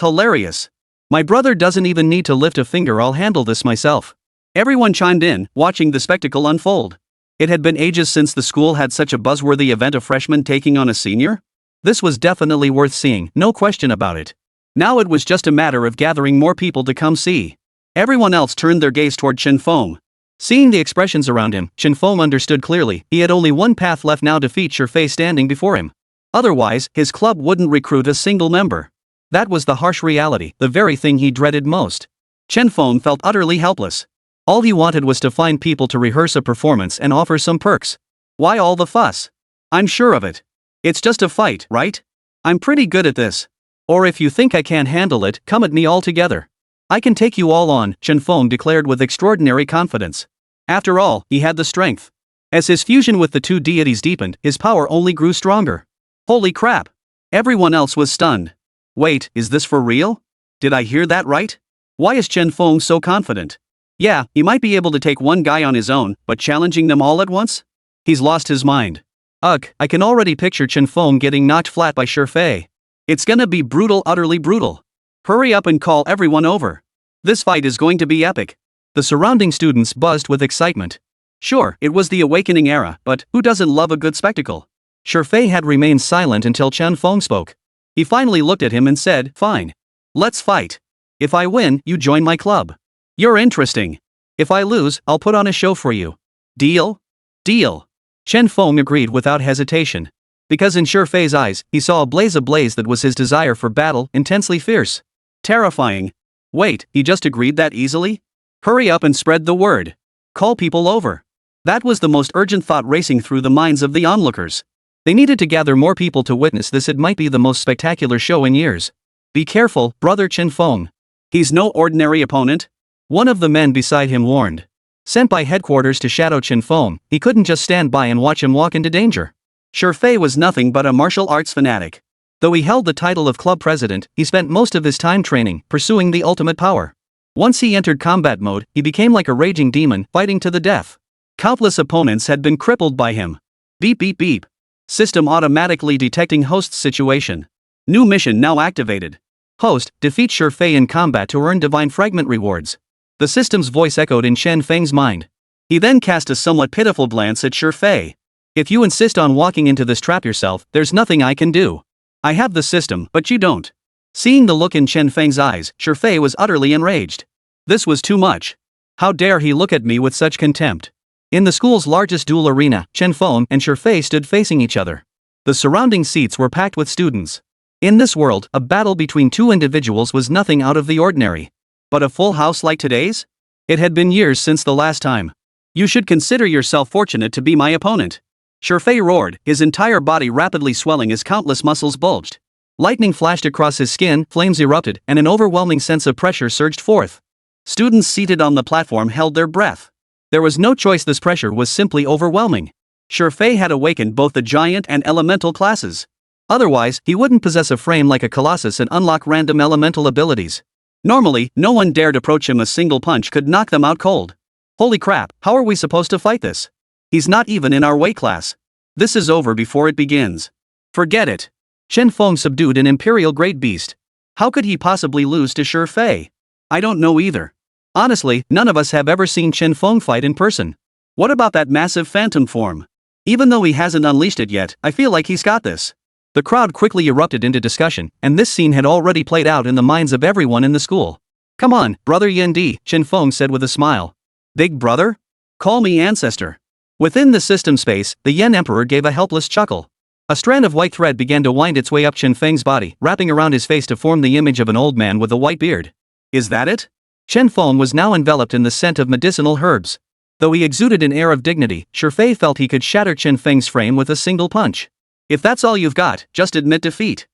hilarious. My brother doesn't even need to lift a finger, I'll handle this myself. Everyone chimed in, watching the spectacle unfold. It had been ages since the school had such a buzzworthy event, a freshman taking on a senior. This was definitely worth seeing, no question about it. Now it was just a matter of gathering more people to come see. Everyone else turned their gaze toward Chen Feng. Seeing the expressions around him, Chen Feng understood clearly he had only one path left now: defeat Shurfei standing before him. Otherwise, his club wouldn't recruit a single member. That was the harsh reality, the very thing he dreaded most. Chen Feng felt utterly helpless. All he wanted was to find people to rehearse a performance and offer some perks. Why all the fuss? I'm sure of it. It's just a fight, right? I'm pretty good at this. Or if you think I can't handle it, come at me all together. I can take you all on, Chen Feng declared with extraordinary confidence. After all, he had the strength. As his fusion with the two deities deepened, his power only grew stronger. Holy crap! Everyone else was stunned. Wait, is this for real? Did I hear that right? Why is Chen Feng so confident? Yeah, he might be able to take one guy on his own, but challenging them all at once? He's lost his mind. Ugh, I can already picture Chen Feng getting knocked flat by Shurfei. It's gonna be brutal, utterly brutal. Hurry up and call everyone over. This fight is going to be epic. The surrounding students buzzed with excitement. Sure, it was the awakening era, but who doesn't love a good spectacle? Shurfei had remained silent until Chen Feng spoke. He finally looked at him and said, "Fine. Let's fight. If I win, you join my club. You're interesting. If I lose, I'll put on a show for you. Deal?" Deal. Chen Feng agreed without hesitation. Because in Shurfei's eyes, he saw a blaze ablaze that was his desire for battle, intensely fierce. Terrifying. Wait, he just agreed that easily? Hurry up and spread the word. Call people over. That was the most urgent thought racing through the minds of the onlookers. They needed to gather more people to witness this. It might be the most spectacular show in years. Be careful, Brother Chen Feng. He's no ordinary opponent. One of the men beside him warned. Sent by headquarters to shadow Chen Feng, he couldn't just stand by and watch him walk into danger. Shurfei was nothing but a martial arts fanatic. Though he held the title of club president, he spent most of his time training, pursuing the ultimate power. Once he entered combat mode, he became like a raging demon, fighting to the death. Countless opponents had been crippled by him. Beep beep beep. System automatically detecting host's situation. New mission now activated. Host, defeat Shurfei in combat to earn divine fragment rewards. The system's voice echoed in Chen Feng's mind. He then cast a somewhat pitiful glance at Shurfei. If you insist on walking into this trap yourself, there's nothing I can do. I have the system, but you don't. Seeing the look in Chen Feng's eyes, Shurfei was utterly enraged. This was too much. How dare he look at me with such contempt? In the school's largest duel arena, Chen Feng and Shurfei stood facing each other. The surrounding seats were packed with students. In this world, a battle between two individuals was nothing out of the ordinary. But a full house like today's? It had been years since the last time. You should consider yourself fortunate to be my opponent. Shurfei roared, his entire body rapidly swelling as countless muscles bulged. Lightning flashed across his skin, flames erupted, and an overwhelming sense of pressure surged forth. Students seated on the platform held their breath. There was no choice, this pressure was simply overwhelming. Shurfei had awakened both the giant and elemental classes. Otherwise, he wouldn't possess a frame like a colossus and unlock random elemental abilities. Normally, no one dared approach him. A single punch could knock them out cold. Holy crap, how are we supposed to fight this? He's not even in our weight class. This is over before it begins. Forget it. Chen Feng subdued an imperial great beast. How could he possibly lose to Shurfei? I don't know either. Honestly, none of us have ever seen Chen Feng fight in person. What about that massive phantom form? Even though he hasn't unleashed it yet, I feel like he's got this. The crowd quickly erupted into discussion, and this scene had already played out in the minds of everyone in the school. Come on, Brother Yendi, Chen Feng said with a smile. Big brother? Call me ancestor. Within the system space, the Yen Emperor gave a helpless chuckle. A strand of white thread began to wind its way up Chen Feng's body, wrapping around his face to form the image of an old man with a white beard. Is that it? Chen Feng was now enveloped in the scent of medicinal herbs. Though he exuded an air of dignity, Shurfei felt he could shatter Chen Feng's frame with a single punch. If that's all you've got, just admit defeat.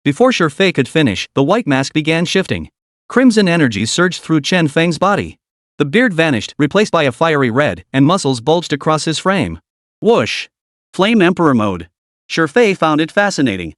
Before Shurfei could finish, the white mask began shifting. Crimson energies surged through Chen Feng's body. The beard vanished, replaced by a fiery red, and muscles bulged across his frame. Whoosh! Flame Emperor mode. Shurfei found it fascinating.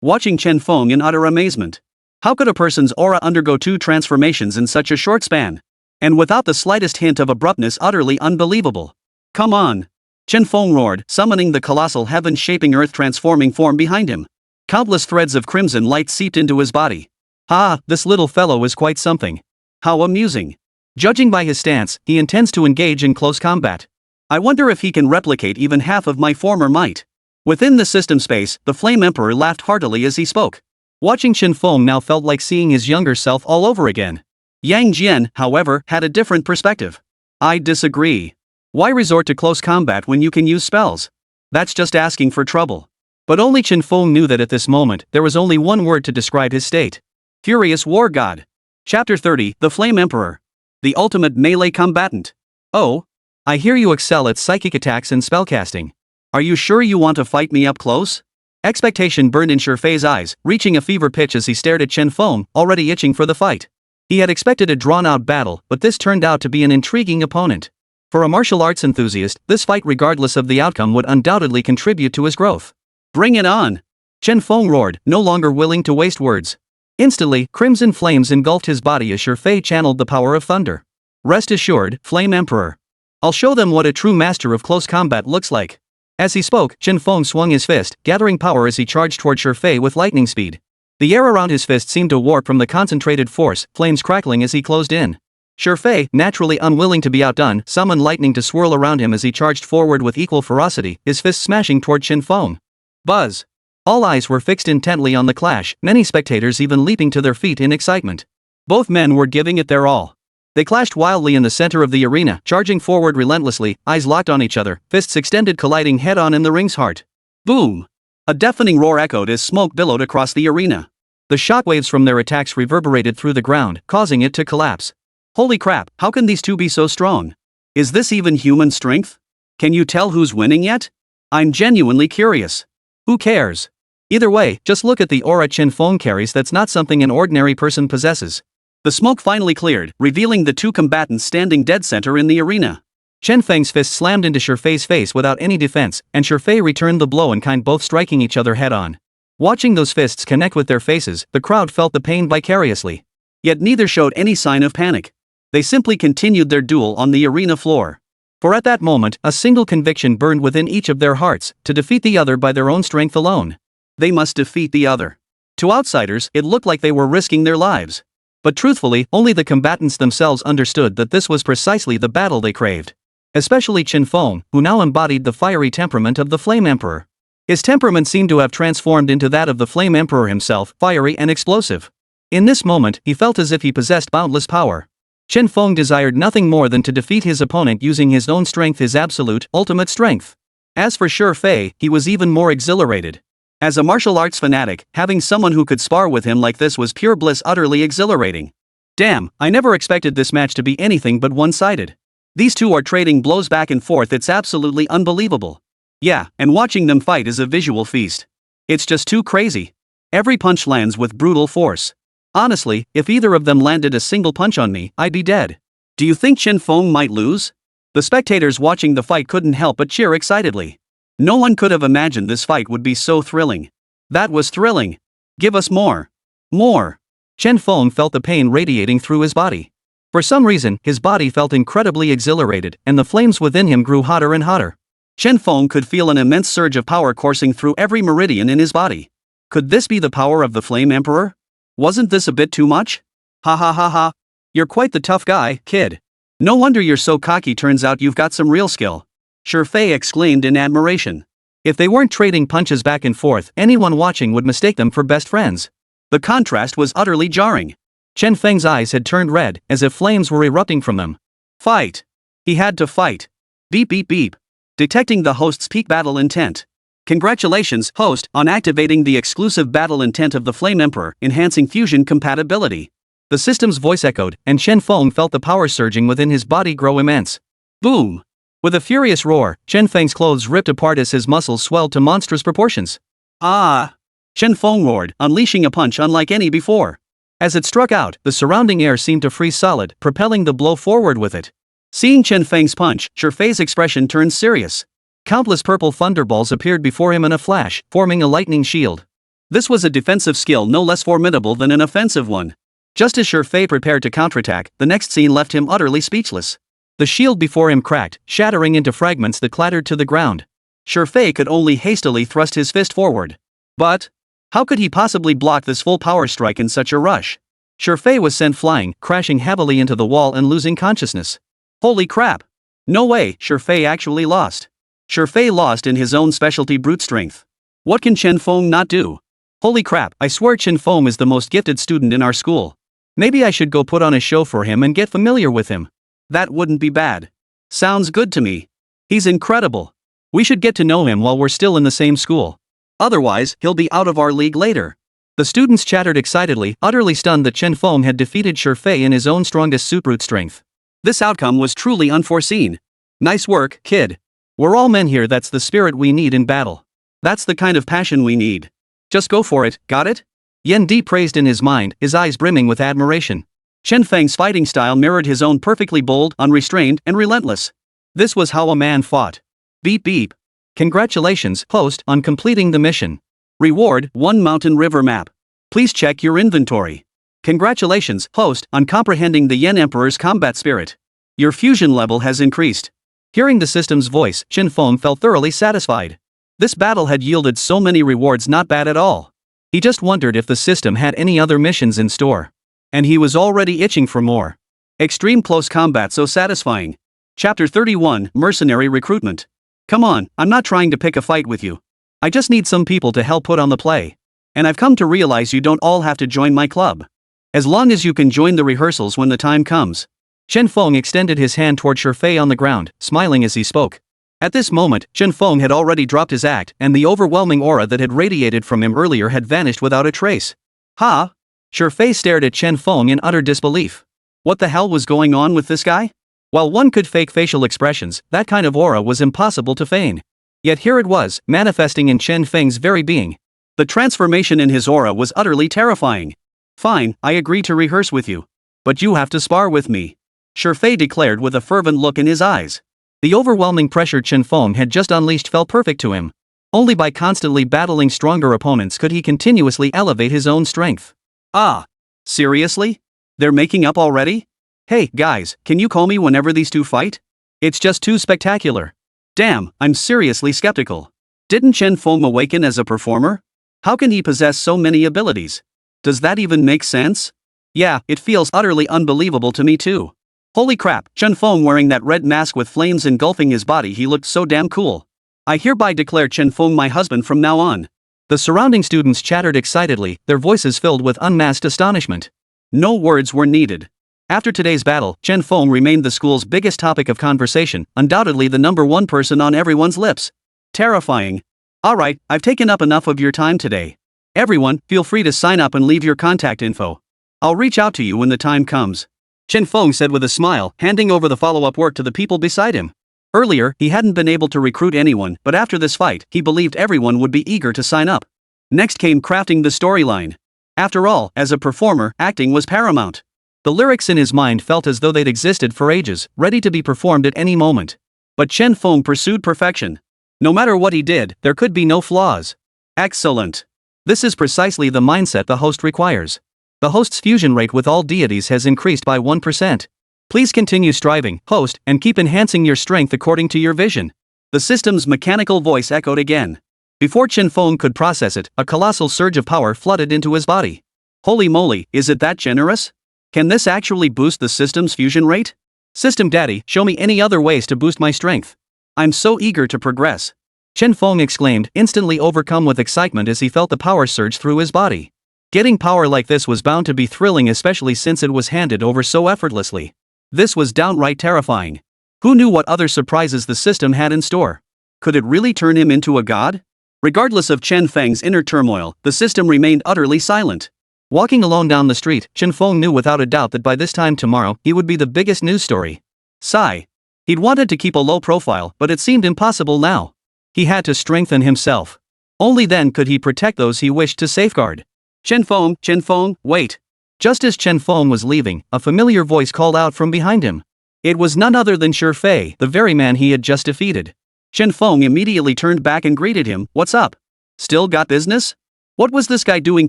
Watching Chen Feng in utter amazement. How could a person's aura undergo two transformations in such a short span? And without the slightest hint of abruptness, utterly unbelievable. Come on! Chen Feng roared, summoning the colossal heaven-shaping earth-transforming form behind him. Countless threads of crimson light seeped into his body. Ah, this little fellow is quite something. How amusing. Judging by his stance, he intends to engage in close combat. I wonder if he can replicate even half of my former might. Within the system space, the Flame Emperor laughed heartily as he spoke. Watching Chen Feng now felt like seeing his younger self all over again. Yang Jian, however, had a different perspective. I disagree. Why resort to close combat when you can use spells? That's just asking for trouble. But only Chen Feng knew that at this moment, there was only one word to describe his state. Furious War God. Chapter 30, The Flame Emperor. The ultimate melee combatant. Oh? I hear you excel at psychic attacks and spellcasting. Are you sure you want to fight me up close? Expectation burned in Shifei's eyes, reaching a fever pitch as he stared at Chen Feng, already itching for the fight. He had expected a drawn-out battle, but this turned out to be an intriguing opponent. For a martial arts enthusiast, this fight, regardless of the outcome, would undoubtedly contribute to his growth. Bring it on! Chen Feng roared, no longer willing to waste words. Instantly, crimson flames engulfed his body as Shifei channeled the power of thunder. Rest assured, Flame Emperor. I'll show them what a true master of close combat looks like. As he spoke, Chen Feng swung his fist, gathering power as he charged toward Shifei with lightning speed. The air around his fist seemed to warp from the concentrated force, flames crackling as he closed in. Shifei, naturally unwilling to be outdone, summoned lightning to swirl around him as he charged forward with equal ferocity, his fist smashing toward Chen Feng. Buzz! All eyes were fixed intently on the clash, many spectators even leaping to their feet in excitement. Both men were giving it their all. They clashed wildly in the center of the arena, charging forward relentlessly, eyes locked on each other, fists extended, colliding head-on in the ring's heart. Boom! A deafening roar echoed as smoke billowed across the arena. The shockwaves from their attacks reverberated through the ground, causing it to collapse. Holy crap, how can these two be so strong? Is this even human strength? Can you tell who's winning yet? I'm genuinely curious. Who cares? Either way, just look at the aura Chen Feng carries. That's not something an ordinary person possesses. The smoke finally cleared, revealing the two combatants standing dead center in the arena. Chen Feng's fist slammed into Shifei's face without any defense, and Shifei returned the blow in kind, both striking each other head-on. Watching those fists connect with their faces, the crowd felt the pain vicariously. Yet neither showed any sign of panic. They simply continued their duel on the arena floor. For at that moment, a single conviction burned within each of their hearts: to defeat the other by their own strength alone. They must defeat the other. To outsiders, it looked like they were risking their lives. But truthfully, only the combatants themselves understood that this was precisely the battle they craved. Especially Chen Feng, who now embodied the fiery temperament of the Flame Emperor. His temperament seemed to have transformed into that of the Flame Emperor himself, fiery and explosive. In this moment, he felt as if he possessed boundless power. Chen Feng desired nothing more than to defeat his opponent using his own strength, his absolute, ultimate strength. As for Shifei, he was even more exhilarated. As a martial arts fanatic, having someone who could spar with him like this was pure bliss, utterly exhilarating. Damn, I never expected this match to be anything but one-sided. These two are trading blows back and forth, it's absolutely unbelievable. Yeah, and watching them fight is a visual feast. It's just too crazy. Every punch lands with brutal force. Honestly, if either of them landed a single punch on me, I'd be dead. Do you think Chen Feng might lose? The spectators watching the fight couldn't help but cheer excitedly. No one could have imagined this fight would be so thrilling. That was thrilling. Give us more. More. Chen Feng felt the pain radiating through his body. For some reason, his body felt incredibly exhilarated, and the flames within him grew hotter and hotter. Chen Feng could feel an immense surge of power coursing through every meridian in his body. Could this be the power of the Flame Emperor? Wasn't this a bit too much? Ha ha ha ha. You're quite the tough guy, kid. No wonder you're so cocky, turns out you've got some real skill. Shifei exclaimed in admiration. If they weren't trading punches back and forth, anyone watching would mistake them for best friends. The contrast was utterly jarring. Chen Feng's eyes had turned red, as if flames were erupting from them. Fight! He had to fight. Beep beep beep. Detecting the host's peak battle intent. Congratulations, host, on activating the exclusive battle intent of the Flame Emperor, enhancing fusion compatibility. The system's voice echoed, and Chen Feng felt the power surging within his body grow immense. Boom! With a furious roar, Chen Feng's clothes ripped apart as his muscles swelled to monstrous proportions. Ah! Chen Feng roared, unleashing a punch unlike any before. As it struck out, the surrounding air seemed to freeze solid, propelling the blow forward with it. Seeing Chen Feng's punch, Shifei's expression turned serious. Countless purple thunderballs appeared before him in a flash, forming a lightning shield. This was a defensive skill no less formidable than an offensive one. Just as Fei prepared to counterattack, the next scene left him utterly speechless. The shield before him cracked, shattering into fragments that clattered to the ground. Fei could only hastily thrust his fist forward. But how could he possibly block this full power strike in such a rush? Fei was sent flying, crashing heavily into the wall and losing consciousness. Holy crap! No way, Fei actually lost. Fei lost in his own specialty brute strength. What can Chen Feng not do? Holy crap, I swear Chen Feng is the most gifted student in our school. Maybe I should go put on a show for him and get familiar with him. That wouldn't be bad. Sounds good to me. He's incredible. We should get to know him while we're still in the same school. Otherwise, he'll be out of our league later. The students chattered excitedly, utterly stunned that Chen Feng had defeated Fei in his own strongest suit brute strength. This outcome was truly unforeseen. Nice work, kid. We're all men here, that's the spirit we need in battle. That's the kind of passion we need. Just go for it, got it? Yan Di praised in his mind, his eyes brimming with admiration. Chen Feng's fighting style mirrored his own, perfectly bold, unrestrained, and relentless. This was how a man fought. Beep beep. Congratulations, host, on completing the mission. Reward, 1 mountain river map. Please check your inventory. Congratulations, host, on comprehending the Yen Emperor's combat spirit. Your fusion level has increased. Hearing the system's voice, Chen Feng felt thoroughly satisfied. This battle had yielded so many rewards, not bad at all. He just wondered if the system had any other missions in store. And he was already itching for more. Extreme close combat so satisfying. Chapter 31, Mercenary Recruitment. Come on, I'm not trying to pick a fight with you. I just need some people to help put on the play. And I've come to realize you don't all have to join my club. As long as you can join the rehearsals when the time comes. Chen Feng extended his hand toward Fei on the ground, smiling as he spoke. At this moment, Chen Feng had already dropped his act, and the overwhelming aura that had radiated from him earlier had vanished without a trace. Ha! Fei stared at Chen Feng in utter disbelief. What the hell was going on with this guy? While one could fake facial expressions, that kind of aura was impossible to feign. Yet here it was, manifesting in Chen Feng's very being. The transformation in his aura was utterly terrifying. Fine, I agree to rehearse with you. But you have to spar with me. Fei declared with a fervent look in his eyes. The overwhelming pressure Chen Feng had just unleashed felt perfect to him. Only by constantly battling stronger opponents could he continuously elevate his own strength. Ah! Seriously? They're making up already? Hey, guys, can you call me whenever these two fight? It's just too spectacular. Damn, I'm seriously skeptical. Didn't Chen Feng awaken as a performer? How can he possess so many abilities? Does that even make sense? Yeah, it feels utterly unbelievable to me too. Holy crap, Chen Feng wearing that red mask with flames engulfing his body, he looked so damn cool. I hereby declare Chen Feng my husband from now on. The surrounding students chattered excitedly, their voices filled with unmasked astonishment. No words were needed. After today's battle, Chen Feng remained the school's biggest topic of conversation, undoubtedly the #1 person on everyone's lips. Terrifying. Alright, I've taken up enough of your time today. Everyone, feel free to sign up and leave your contact info. I'll reach out to you when the time comes. Chen Feng said with a smile, handing over the follow-up work to the people beside him. Earlier, he hadn't been able to recruit anyone, but after this fight, he believed everyone would be eager to sign up. Next came crafting the storyline. After all, as a performer, acting was paramount. The lyrics in his mind felt as though they'd existed for ages, ready to be performed at any moment. But Chen Feng pursued perfection. No matter what he did, there could be no flaws. Excellent. This is precisely the mindset the host requires. The host's fusion rate with all deities has increased by 1%. Please continue striving, host, and keep enhancing your strength according to your vision. The system's mechanical voice echoed again. Before Chen Feng could process it, a colossal surge of power flooded into his body. Holy moly, is it that generous? Can this actually boost the system's fusion rate? System Daddy, show me any other ways to boost my strength. I'm so eager to progress. Chen Feng exclaimed, instantly overcome with excitement as he felt the power surge through his body. Getting power like this was bound to be thrilling, especially since it was handed over so effortlessly. This was downright terrifying. Who knew what other surprises the system had in store? Could it really turn him into a god? Regardless of Chen Feng's inner turmoil, the system remained utterly silent. Walking alone down the street, Chen Feng knew without a doubt that by this time tomorrow, he would be the biggest news story. Sigh. He'd wanted to keep a low profile, but it seemed impossible now. He had to strengthen himself. Only then could he protect those he wished to safeguard. Chen Feng, wait. Just as Chen Feng was leaving, a familiar voice called out from behind him. It was none other than Fei, the very man he had just defeated. Chen Feng immediately turned back and greeted him. What's up? Still got business? What was this guy doing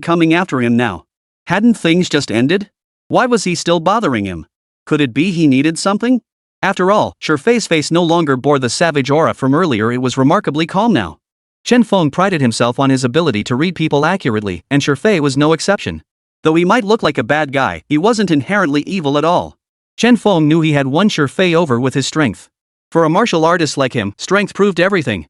coming after him now? Hadn't things just ended? Why was he still bothering him? Could it be he needed something? After all, Shufei's face no longer bore the savage aura from earlier, it was remarkably calm now. Chen Feng prided himself on his ability to read people accurately, and Shufei was no exception. Though he might look like a bad guy, he wasn't inherently evil at all. Chen Feng knew he had won Shufei over with his strength. For a martial artist like him, strength proved everything.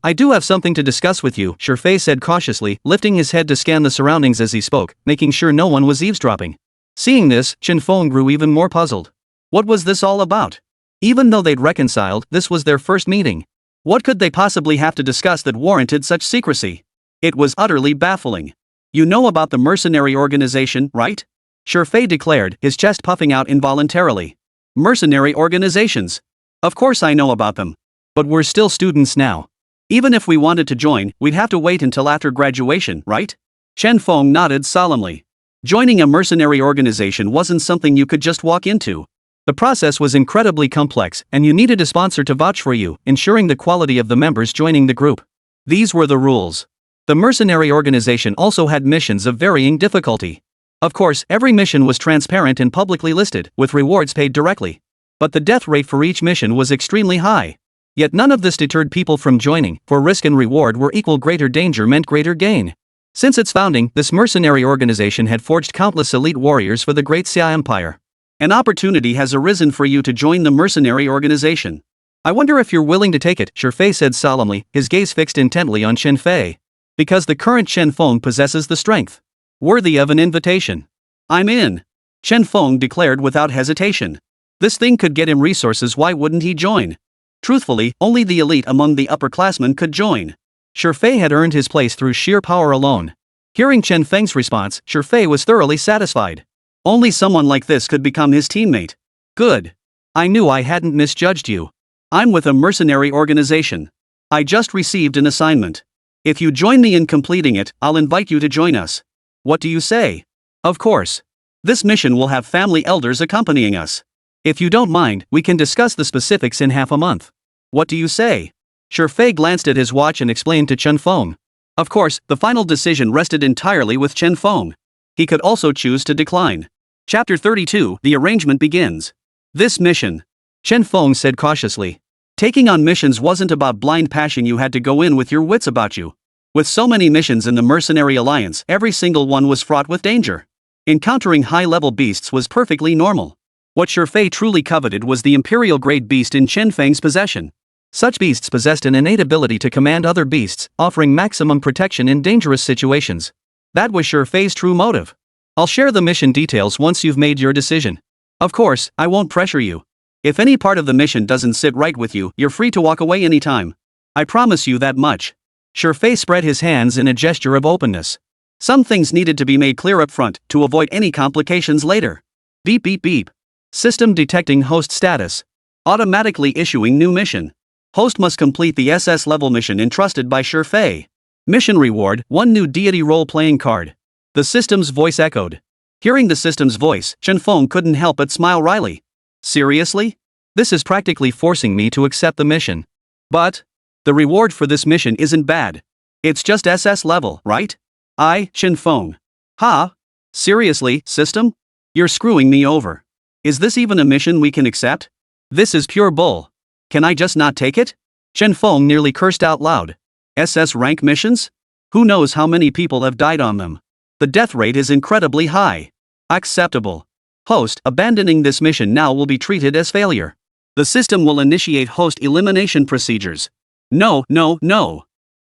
I do have something to discuss with you, Shufei said cautiously, lifting his head to scan the surroundings as he spoke, making sure no one was eavesdropping. Seeing this, Chen Feng grew even more puzzled. What was this all about? Even though they'd reconciled, this was their first meeting. What could they possibly have to discuss that warranted such secrecy? It was utterly baffling. You know about the mercenary organization, right? Shufei declared, his chest puffing out involuntarily. Mercenary organizations. Of course I know about them. But we're still students now. Even if we wanted to join, we'd have to wait until after graduation, right? Chen Feng nodded solemnly. Joining a mercenary organization wasn't something you could just walk into. The process was incredibly complex, and you needed a sponsor to vouch for you, ensuring the quality of the members joining the group. These were the rules. The mercenary organization also had missions of varying difficulty. Of course, every mission was transparent and publicly listed, with rewards paid directly. But the death rate for each mission was extremely high. Yet none of this deterred people from joining, for risk and reward were equal. Greater danger meant greater gain. Since its founding, this mercenary organization had forged countless elite warriors for the Great Xia Empire. An opportunity has arisen for you to join the mercenary organization. I wonder if you're willing to take it, Shufei said solemnly, his gaze fixed intently on Chen Fei. Because the current Chen Feng possesses the strength worthy of an invitation. I'm in, Chen Feng declared without hesitation. This thing could get him resources, why wouldn't he join? Truthfully, only the elite among the upperclassmen could join. Shufei had earned his place through sheer power alone. Hearing Chen Feng's response, Shufei was thoroughly satisfied. Only someone like this could become his teammate. Good. I knew I hadn't misjudged you. I'm with a mercenary organization. I just received an assignment. If you join me in completing it, I'll invite you to join us. What do you say? Of course. This mission will have family elders accompanying us. If you don't mind, we can discuss the specifics in half a month. What do you say? Shufei glanced at his watch and explained to Chen Feng. Of course, the final decision rested entirely with Chen Feng. He could also choose to decline. Chapter 32, the arrangement begins. This mission, Chen Feng said cautiously. Taking on missions wasn't about blind passion, you had to go in with your wits about you. With so many missions in the Mercenary Alliance, every single one was fraught with danger. Encountering high-level beasts was perfectly normal. What Shufei truly coveted was the imperial-grade beast in Chen Feng's possession. Such beasts possessed an innate ability to command other beasts, offering maximum protection in dangerous situations. That was Shufei's true motive. I'll share the mission details once you've made your decision. Of course, I won't pressure you. If any part of the mission doesn't sit right with you, you're free to walk away anytime. I promise you that much. Shufei spread his hands in a gesture of openness. Some things needed to be made clear up front, to avoid any complications later. Beep beep beep. System detecting host status. Automatically issuing new mission. Host must complete the SS level mission entrusted by Shufei. Mission reward, 1 new deity role-playing card. The system's voice echoed. Hearing the system's voice, Chen Feng couldn't help but smile wryly. Seriously? This is practically forcing me to accept the mission. But the reward for this mission isn't bad. It's just SS level, right? Chen Feng. Ha? Seriously, system? You're screwing me over. Is this even a mission we can accept? This is pure bull. Can I just not take it? Chen Feng nearly cursed out loud. SS rank missions? Who knows how many people have died on them? The death rate is incredibly high. Acceptable. Host, abandoning this mission now will be treated as failure. The system will initiate host elimination procedures. No.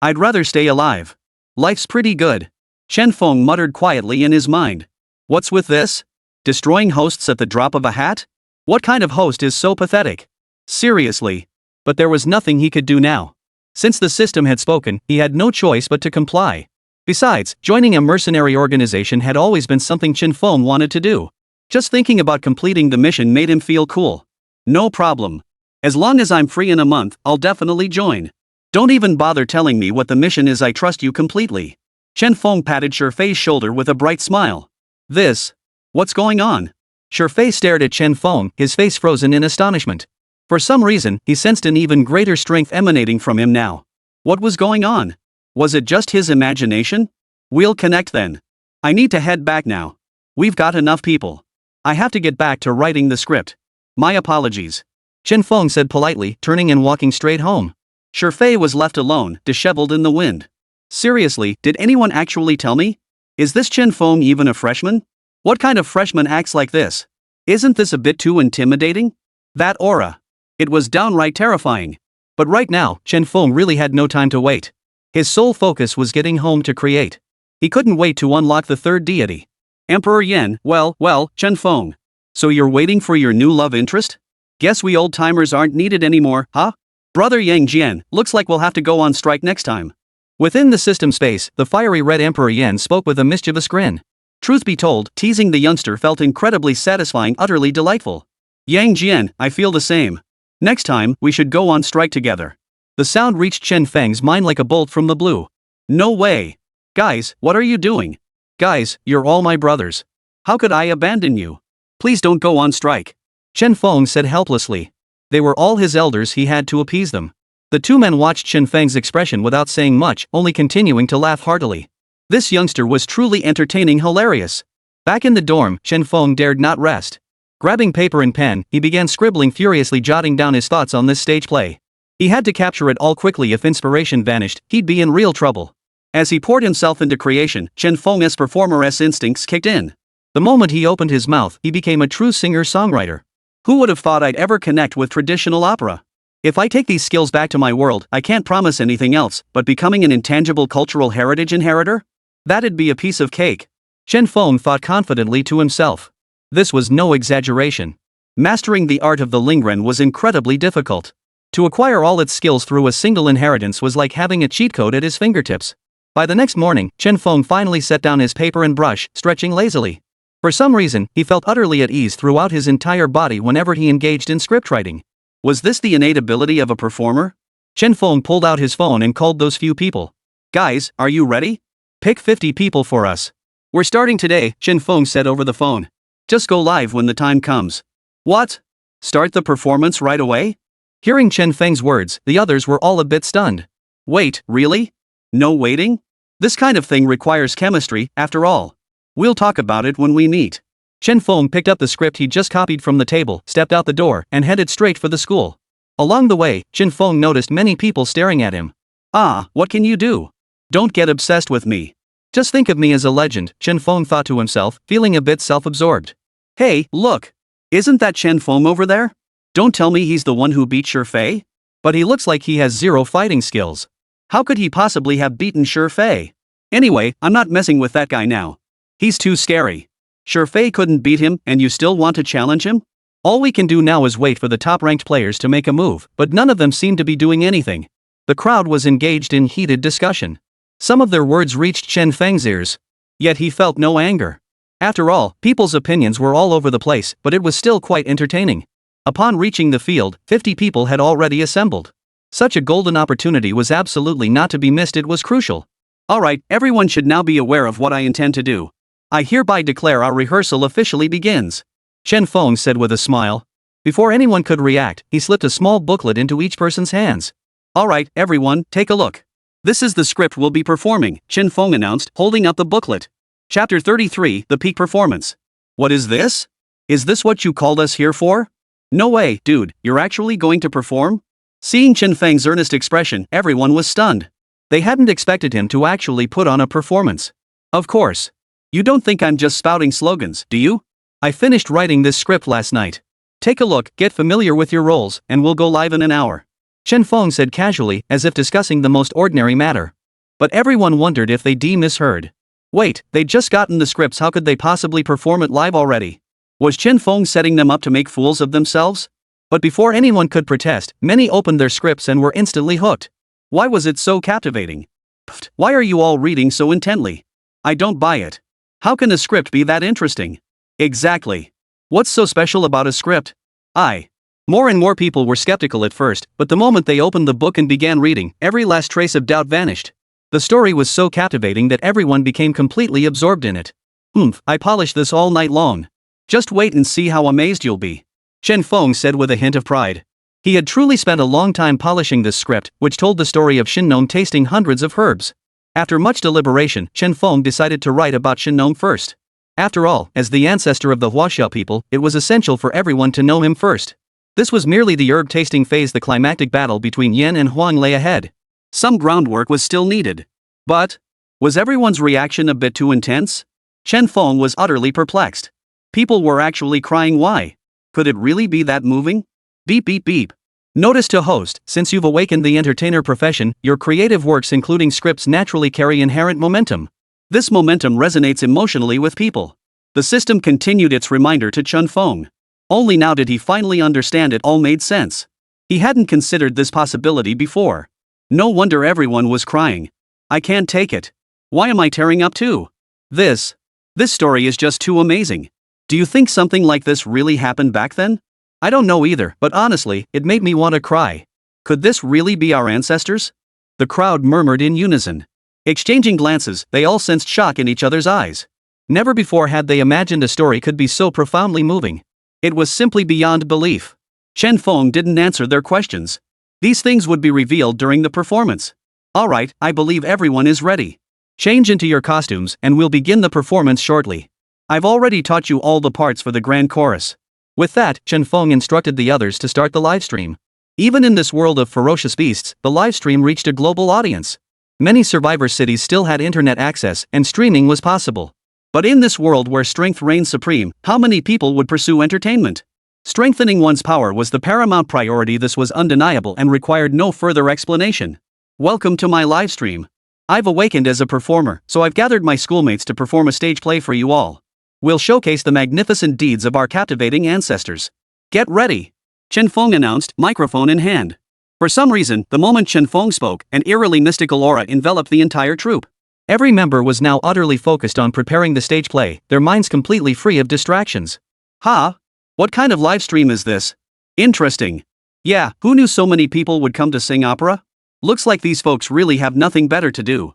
I'd rather stay alive. Life's pretty good. Chen Feng muttered quietly in his mind. What's with this? Destroying hosts at the drop of a hat? What kind of host is so pathetic? Seriously. But there was nothing he could do now. Since the system had spoken, he had no choice but to comply. Besides, joining a mercenary organization had always been something Chen Feng wanted to do. Just thinking about completing the mission made him feel cool. No problem. As long as I'm free in a month, I'll definitely join. Don't even bother telling me what the mission is, I trust you completely. Chen Feng patted Shufei's shoulder with a bright smile. What's going on? Shufei stared at Chen Feng, his face frozen in astonishment. For some reason, he sensed an even greater strength emanating from him now. What was going on? Was it just his imagination? We'll connect then. I need to head back now. We've got enough people. I have to get back to writing the script. My apologies. Chen Feng said politely, turning and walking straight home. Shifei was left alone, disheveled in the wind. Seriously, did anyone actually tell me? Is this Chen Feng even a freshman? What kind of freshman acts like this? Isn't this a bit too intimidating? That aura. It was downright terrifying. But right now, Chen Feng really had no time to wait. His sole focus was getting home to create. He couldn't wait to unlock the third deity. Emperor Yan, well, Chen Feng. So you're waiting for your new love interest? Guess we old-timers aren't needed anymore, huh? Brother Yang Jian, looks like we'll have to go on strike next time. Within the system space, the fiery red Emperor Yan spoke with a mischievous grin. Truth be told, teasing the youngster felt incredibly satisfying, utterly delightful. Yang Jian, I feel the same. Next time, we should go on strike together. The sound reached Chen Feng's mind like a bolt from the blue. No way. Guys, what are you doing? Guys, you're all my brothers. How could I abandon you? Please don't go on strike. Chen Feng said helplessly. They were all his elders, he had to appease them. The two men watched Chen Feng's expression without saying much, only continuing to laugh heartily. This youngster was truly entertaining, hilarious. Back in the dorm, Chen Feng dared not rest. Grabbing paper and pen, he began scribbling furiously, jotting down his thoughts on this stage play. He had to capture it all quickly. If inspiration vanished, he'd be in real trouble. As he poured himself into creation, Chen Feng's performer-esque instincts kicked in. The moment he opened his mouth, he became a true singer-songwriter. Who would have thought I'd ever connect with traditional opera? If I take these skills back to my world, I can't promise anything else, but becoming an intangible cultural heritage inheritor? That'd be a piece of cake. Chen Feng thought confidently to himself. This was no exaggeration. Mastering the art of the Lingren was incredibly difficult. To acquire all its skills through a single inheritance was like having a cheat code at his fingertips. By the next morning, Chen Feng finally set down his paper and brush, stretching lazily. For some reason, he felt utterly at ease throughout his entire body whenever he engaged in scriptwriting. Was this the innate ability of a performer? Chen Feng pulled out his phone and called those few people. Guys, are you ready? Pick 50 people for us. We're starting today, Chen Feng said over the phone. Just go live when the time comes. What? Start the performance right away? Hearing Chen Feng's words, the others were all a bit stunned. Wait, really? No waiting? This kind of thing requires chemistry, after all. We'll talk about it when we meet. Chen Feng picked up the script he just copied from the table, stepped out the door, and headed straight for the school. Along the way, Chen Feng noticed many people staring at him. What can you do? Don't get obsessed with me. Just think of me as a legend, Chen Feng thought to himself, feeling a bit self-absorbed. Hey, look! Isn't that Chen Feng over there? Don't tell me he's the one who beat Shifei? But he looks like he has zero fighting skills. How could he possibly have beaten Shifei? Anyway, I'm not messing with that guy now. He's too scary. Shifei couldn't beat him, and you still want to challenge him? All we can do now is wait for the top-ranked players to make a move, but none of them seemed to be doing anything. The crowd was engaged in heated discussion. Some of their words reached Chen Feng's ears. Yet he felt no anger. After all, people's opinions were all over the place, but it was still quite entertaining. Upon reaching the field, 50 people had already assembled. Such a golden opportunity was absolutely not to be missed. It was crucial. Alright, everyone should now be aware of what I intend to do. I hereby declare our rehearsal officially begins. Chen Feng said with a smile. Before anyone could react, he slipped a small booklet into each person's hands. Alright, everyone, take a look. This is the script we'll be performing, Chen Feng announced, holding up the booklet. Chapter 33, The Peak Performance. What is this? Is this what you called us here for? No way, dude, you're actually going to perform? Seeing Chen Feng's earnest expression, everyone was stunned. They hadn't expected him to actually put on a performance. Of course. You don't think I'm just spouting slogans, do you? I finished writing this script last night. Take a look, get familiar with your roles, and we'll go live in an hour. Chen Feng said casually, as if discussing the most ordinary matter. But everyone wondered if they'd misheard. Wait, they'd just gotten the scripts, how could they possibly perform it live already? Was Chen Feng setting them up to make fools of themselves? But before anyone could protest, many opened their scripts and were instantly hooked. Why was it so captivating? Pfft, why are you all reading so intently? I don't buy it. How can a script be that interesting? Exactly. What's so special about a script? More and more people were skeptical at first, but the moment they opened the book and began reading, every last trace of doubt vanished. The story was so captivating that everyone became completely absorbed in it. I polished this all night long. Just wait and see how amazed you'll be. Chen Feng said with a hint of pride. He had truly spent a long time polishing this script, which told the story of Shinnom tasting hundreds of herbs. After much deliberation, Chen Feng decided to write about Shinnom first. After all, as the ancestor of the Huaxia people, it was essential for everyone to know him first. This was merely the herb-tasting phase. The climactic battle between Yen and Huang lay ahead. Some groundwork was still needed. But was everyone's reaction a bit too intense? Chen Feng was utterly perplexed. People were actually crying. Why? Could it really be that moving? Beep beep beep. Notice to host, since you've awakened the entertainer profession, your creative works including scripts naturally carry inherent momentum. This momentum resonates emotionally with people. The system continued its reminder to Chen Feng. Only now did he finally understand it all made sense. He hadn't considered this possibility before. No wonder everyone was crying. I can't take it. Why am I tearing up too? This story is just too amazing. Do you think something like this really happened back then? I don't know either, but honestly, it made me want to cry. Could this really be our ancestors? The crowd murmured in unison. Exchanging glances, they all sensed shock in each other's eyes. Never before had they imagined a story could be so profoundly moving. It was simply beyond belief. Chen Feng didn't answer their questions. These things would be revealed during the performance. Alright, I believe everyone is ready. Change into your costumes and we'll begin the performance shortly. I've already taught you all the parts for the grand chorus. With that, Chen Feng instructed the others to start the livestream. Even in this world of ferocious beasts, the livestream reached a global audience. Many survivor cities still had internet access and streaming was possible. But in this world where strength reigns supreme, how many people would pursue entertainment? Strengthening one's power was the paramount priority. This was undeniable and required no further explanation. Welcome to my livestream. I've awakened as a performer, so I've gathered my schoolmates to perform a stage play for you all. We'll showcase the magnificent deeds of our captivating ancestors. Get ready! Chen Feng announced, microphone in hand. For some reason, the moment Chen Feng spoke, an eerily mystical aura enveloped the entire troupe. Every member was now utterly focused on preparing the stage play, their minds completely free of distractions. What kind of live stream is this? Interesting. Yeah, who knew so many people would come to sing opera? Looks like these folks really have nothing better to do.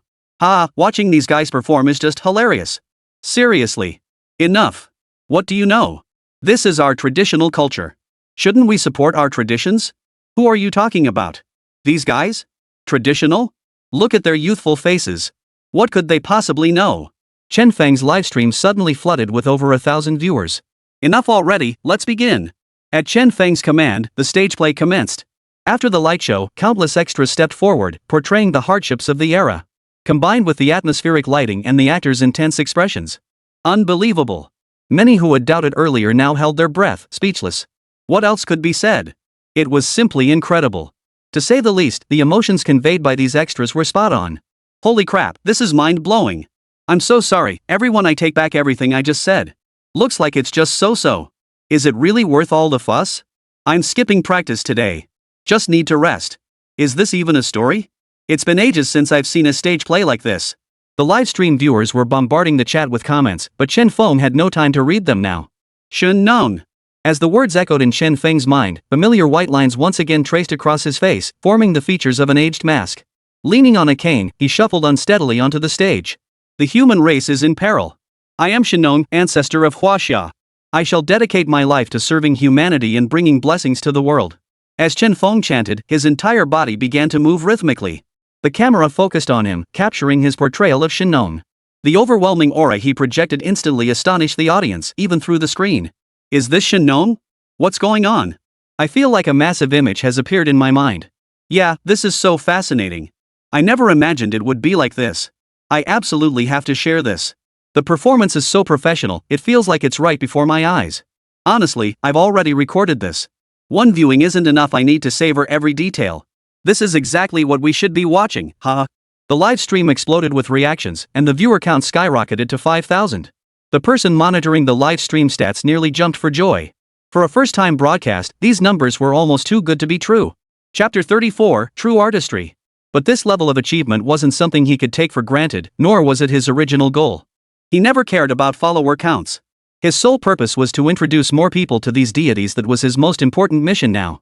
Watching these guys perform is just hilarious. Seriously. Enough. What do you know? This is our traditional culture. Shouldn't we support our traditions? Who are you talking about? These guys? Traditional? Look at their youthful faces. What could they possibly know? Chen Feng's livestream suddenly flooded with over 1,000 viewers. Enough already, let's begin. At Chen Feng's command, the stage play commenced. After the light show, countless extras stepped forward, portraying the hardships of the era. Combined with the atmospheric lighting and the actors' intense expressions. Unbelievable. Many who had doubted earlier now held their breath, speechless. What else could be said? It was simply incredible. To say the least, the emotions conveyed by these extras were spot on. Holy crap, this is mind-blowing. I'm so sorry, everyone, I take back everything I just said. Looks like it's just so-so. Is it really worth all the fuss? I'm skipping practice today. Just need to rest. Is this even a story? It's been ages since I've seen a stage play like this. The livestream viewers were bombarding the chat with comments, but Chen Feng had no time to read them now. Shun known. As the words echoed in Chen Feng's mind, familiar white lines once again traced across his face, forming the features of an aged mask. Leaning on a cane, he shuffled unsteadily onto the stage. The human race is in peril. I am Shenong, ancestor of Huaxia. I shall dedicate my life to serving humanity and bringing blessings to the world. As Chen Feng chanted, his entire body began to move rhythmically. The camera focused on him, capturing his portrayal of Shenong. The overwhelming aura he projected instantly astonished the audience, even through the screen. Is this Shenong? What's going on? I feel like a massive image has appeared in my mind. Yeah, this is so fascinating. I never imagined it would be like this. I absolutely have to share this. The performance is so professional, it feels like it's right before my eyes. Honestly, I've already recorded this. One viewing isn't enough, I need to savor every detail. This is exactly what we should be watching, The live stream exploded with reactions, and the viewer count skyrocketed to 5,000. The person monitoring the live stream stats nearly jumped for joy. For a first-time broadcast, these numbers were almost too good to be true. Chapter 34, True Artistry. But this level of achievement wasn't something he could take for granted, nor was it his original goal. He never cared about follower counts. His sole purpose was to introduce more people to these deities. That was his most important mission now.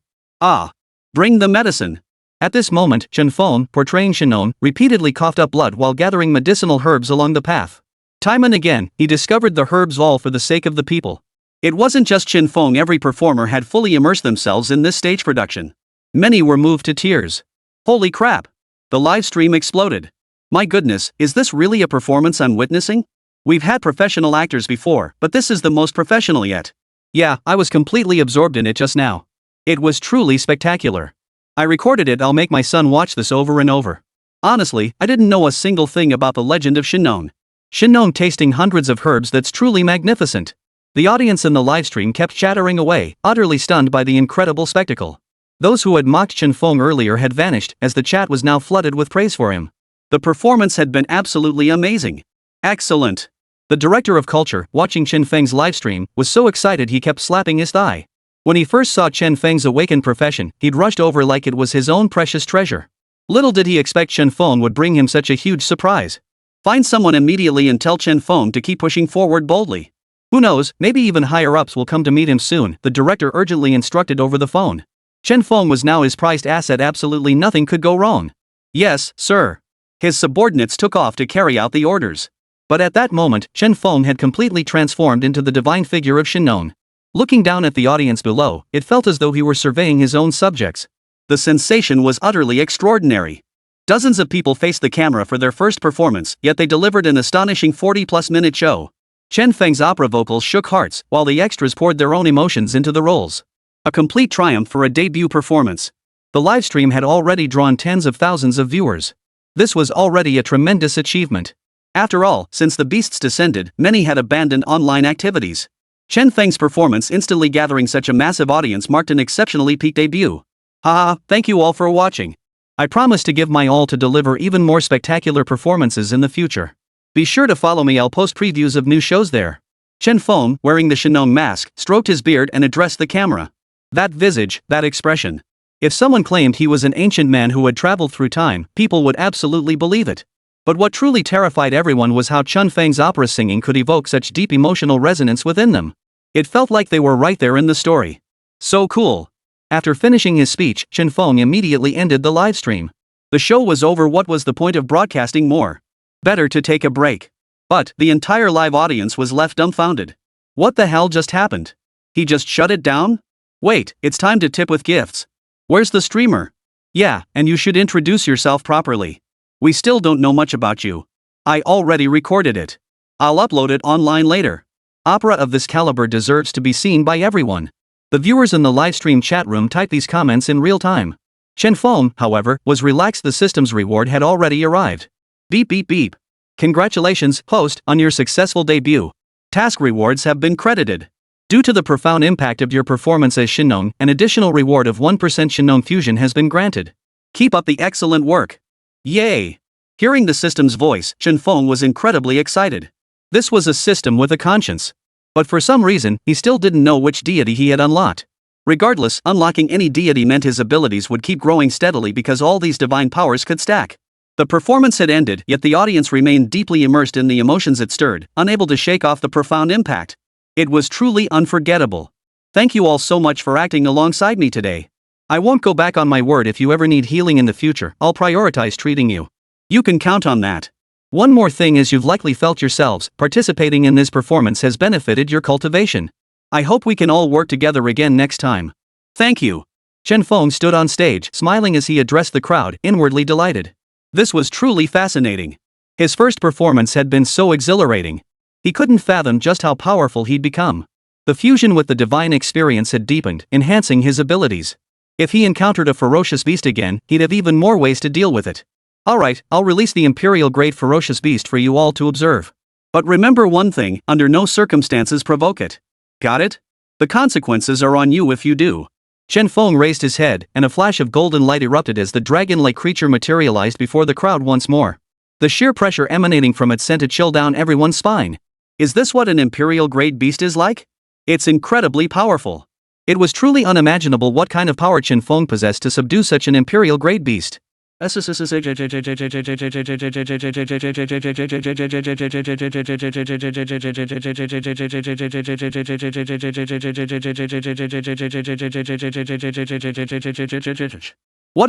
Bring the medicine. At this moment, Chen Feng, portraying Shenong, repeatedly coughed up blood while gathering medicinal herbs along the path. Time and again, he discovered the herbs all for the sake of the people. It wasn't just Chen Feng, every performer had fully immersed themselves in this stage production. Many were moved to tears. Holy crap! The live stream exploded. My goodness, is this really a performance I'm witnessing? We've had professional actors before, but this is the most professional yet. Yeah, I was completely absorbed in it just now. It was truly spectacular. I recorded it. I'll make my son watch this over and over. Honestly, I didn't know a single thing about the legend of Shen Yang tasting hundreds of herbs. That's truly magnificent. The audience in the livestream kept chattering away, utterly stunned by the incredible spectacle. Those who had mocked Shen Yang earlier had vanished, as the chat was now flooded with praise for him. The performance had been absolutely amazing. Excellent. The director of culture, watching Shen Yang's livestream, was so excited he kept slapping his thigh. When he first saw Shen Yang's awakened profession, he'd rushed over like it was his own precious treasure. Little did he expect Shen Yang would bring him such a huge surprise. Find someone immediately and tell Shen Yang to keep pushing forward boldly. Who knows, maybe even higher-ups will come to meet him soon, the director urgently instructed over the phone. Shen Yang was now his prized asset. Absolutely nothing could go wrong. Yes, sir. His subordinates took off to carry out the orders. But at that moment, Shen Yang had completely transformed into the divine figure of Shen Yang. Looking down at the audience below, it felt as though he were surveying his own subjects. The sensation was utterly extraordinary. Dozens of people faced the camera for their first performance, yet they delivered an astonishing 40-plus minute show. Shen Yang's opera vocals shook hearts, while the extras poured their own emotions into the roles. A complete triumph for a debut performance. The livestream had already drawn tens of thousands of viewers. This was already a tremendous achievement. After all, since the beasts descended, many had abandoned online activities. Shen Yang's performance instantly gathering such a massive audience marked an exceptionally peak debut. Haha, thank you all for watching. I promise to give my all to deliver even more spectacular performances in the future. Be sure to follow me. I'll post previews of new shows there. Shen Yang, wearing the Shen Yang mask, stroked his beard and addressed the camera. That visage, that expression. If someone claimed he was an ancient man who had traveled through time, people would absolutely believe it. But what truly terrified everyone was how Shen Yang's opera singing could evoke such deep emotional resonance within them. It felt like they were right there in the story. So cool. After finishing his speech, Shen Yang immediately ended the livestream. The show was over. What was the point of broadcasting more? Better to take a break. But the entire live audience was left dumbfounded. What the hell just happened? He just shut it down? Wait, it's time to tip with gifts. Where's the streamer? Yeah, and you should introduce yourself properly. We still don't know much about you. I already recorded it. I'll upload it online later. Opera of this caliber deserves to be seen by everyone. The viewers in the livestream chat room typed these comments in real time. Shen Yang, however, was relaxed. The system's reward had already arrived. Beep beep beep. Congratulations, host, on your successful debut. Task rewards have been credited. Due to the profound impact of your performance as Shen Yang, an additional reward of 1% Shen Yang fusion has been granted. Keep up the excellent work. Yay! Hearing the system's voice, Shen Yang was incredibly excited. This was a system with a conscience. But for some reason, he still didn't know which deity he had unlocked. Regardless, unlocking any deity meant his abilities would keep growing steadily because all these divine powers could stack. The performance had ended, yet the audience remained deeply immersed in the emotions it stirred, unable to shake off the profound impact. It was truly unforgettable. Thank you all so much for acting alongside me today. I won't go back on my word. If you ever need healing in the future, I'll prioritize treating you. You can count on that. One more thing, as you've likely felt yourselves, participating in this performance has benefited your cultivation. I hope we can all work together again next time. Thank you. Shen Yang stood on stage, smiling as he addressed the crowd, inwardly delighted. This was truly fascinating. His first performance had been so exhilarating. He couldn't fathom just how powerful he'd become. The fusion with the divine experience had deepened, enhancing his abilities. If he encountered a ferocious beast again, he'd have even more ways to deal with it. Alright, I'll release the Imperial-grade ferocious beast for you all to observe. But remember one thing, under no circumstances provoke it. Got it? The consequences are on you if you do. Shen Yang raised his head, and a flash of golden light erupted as the dragon-like creature materialized before the crowd once more. The sheer pressure emanating from it sent a chill down everyone's spine. Is this what an Imperial-grade beast is like? It's incredibly powerful. It was truly unimaginable what kind of power Shen Yang possessed to subdue such an Imperial-grade beast. What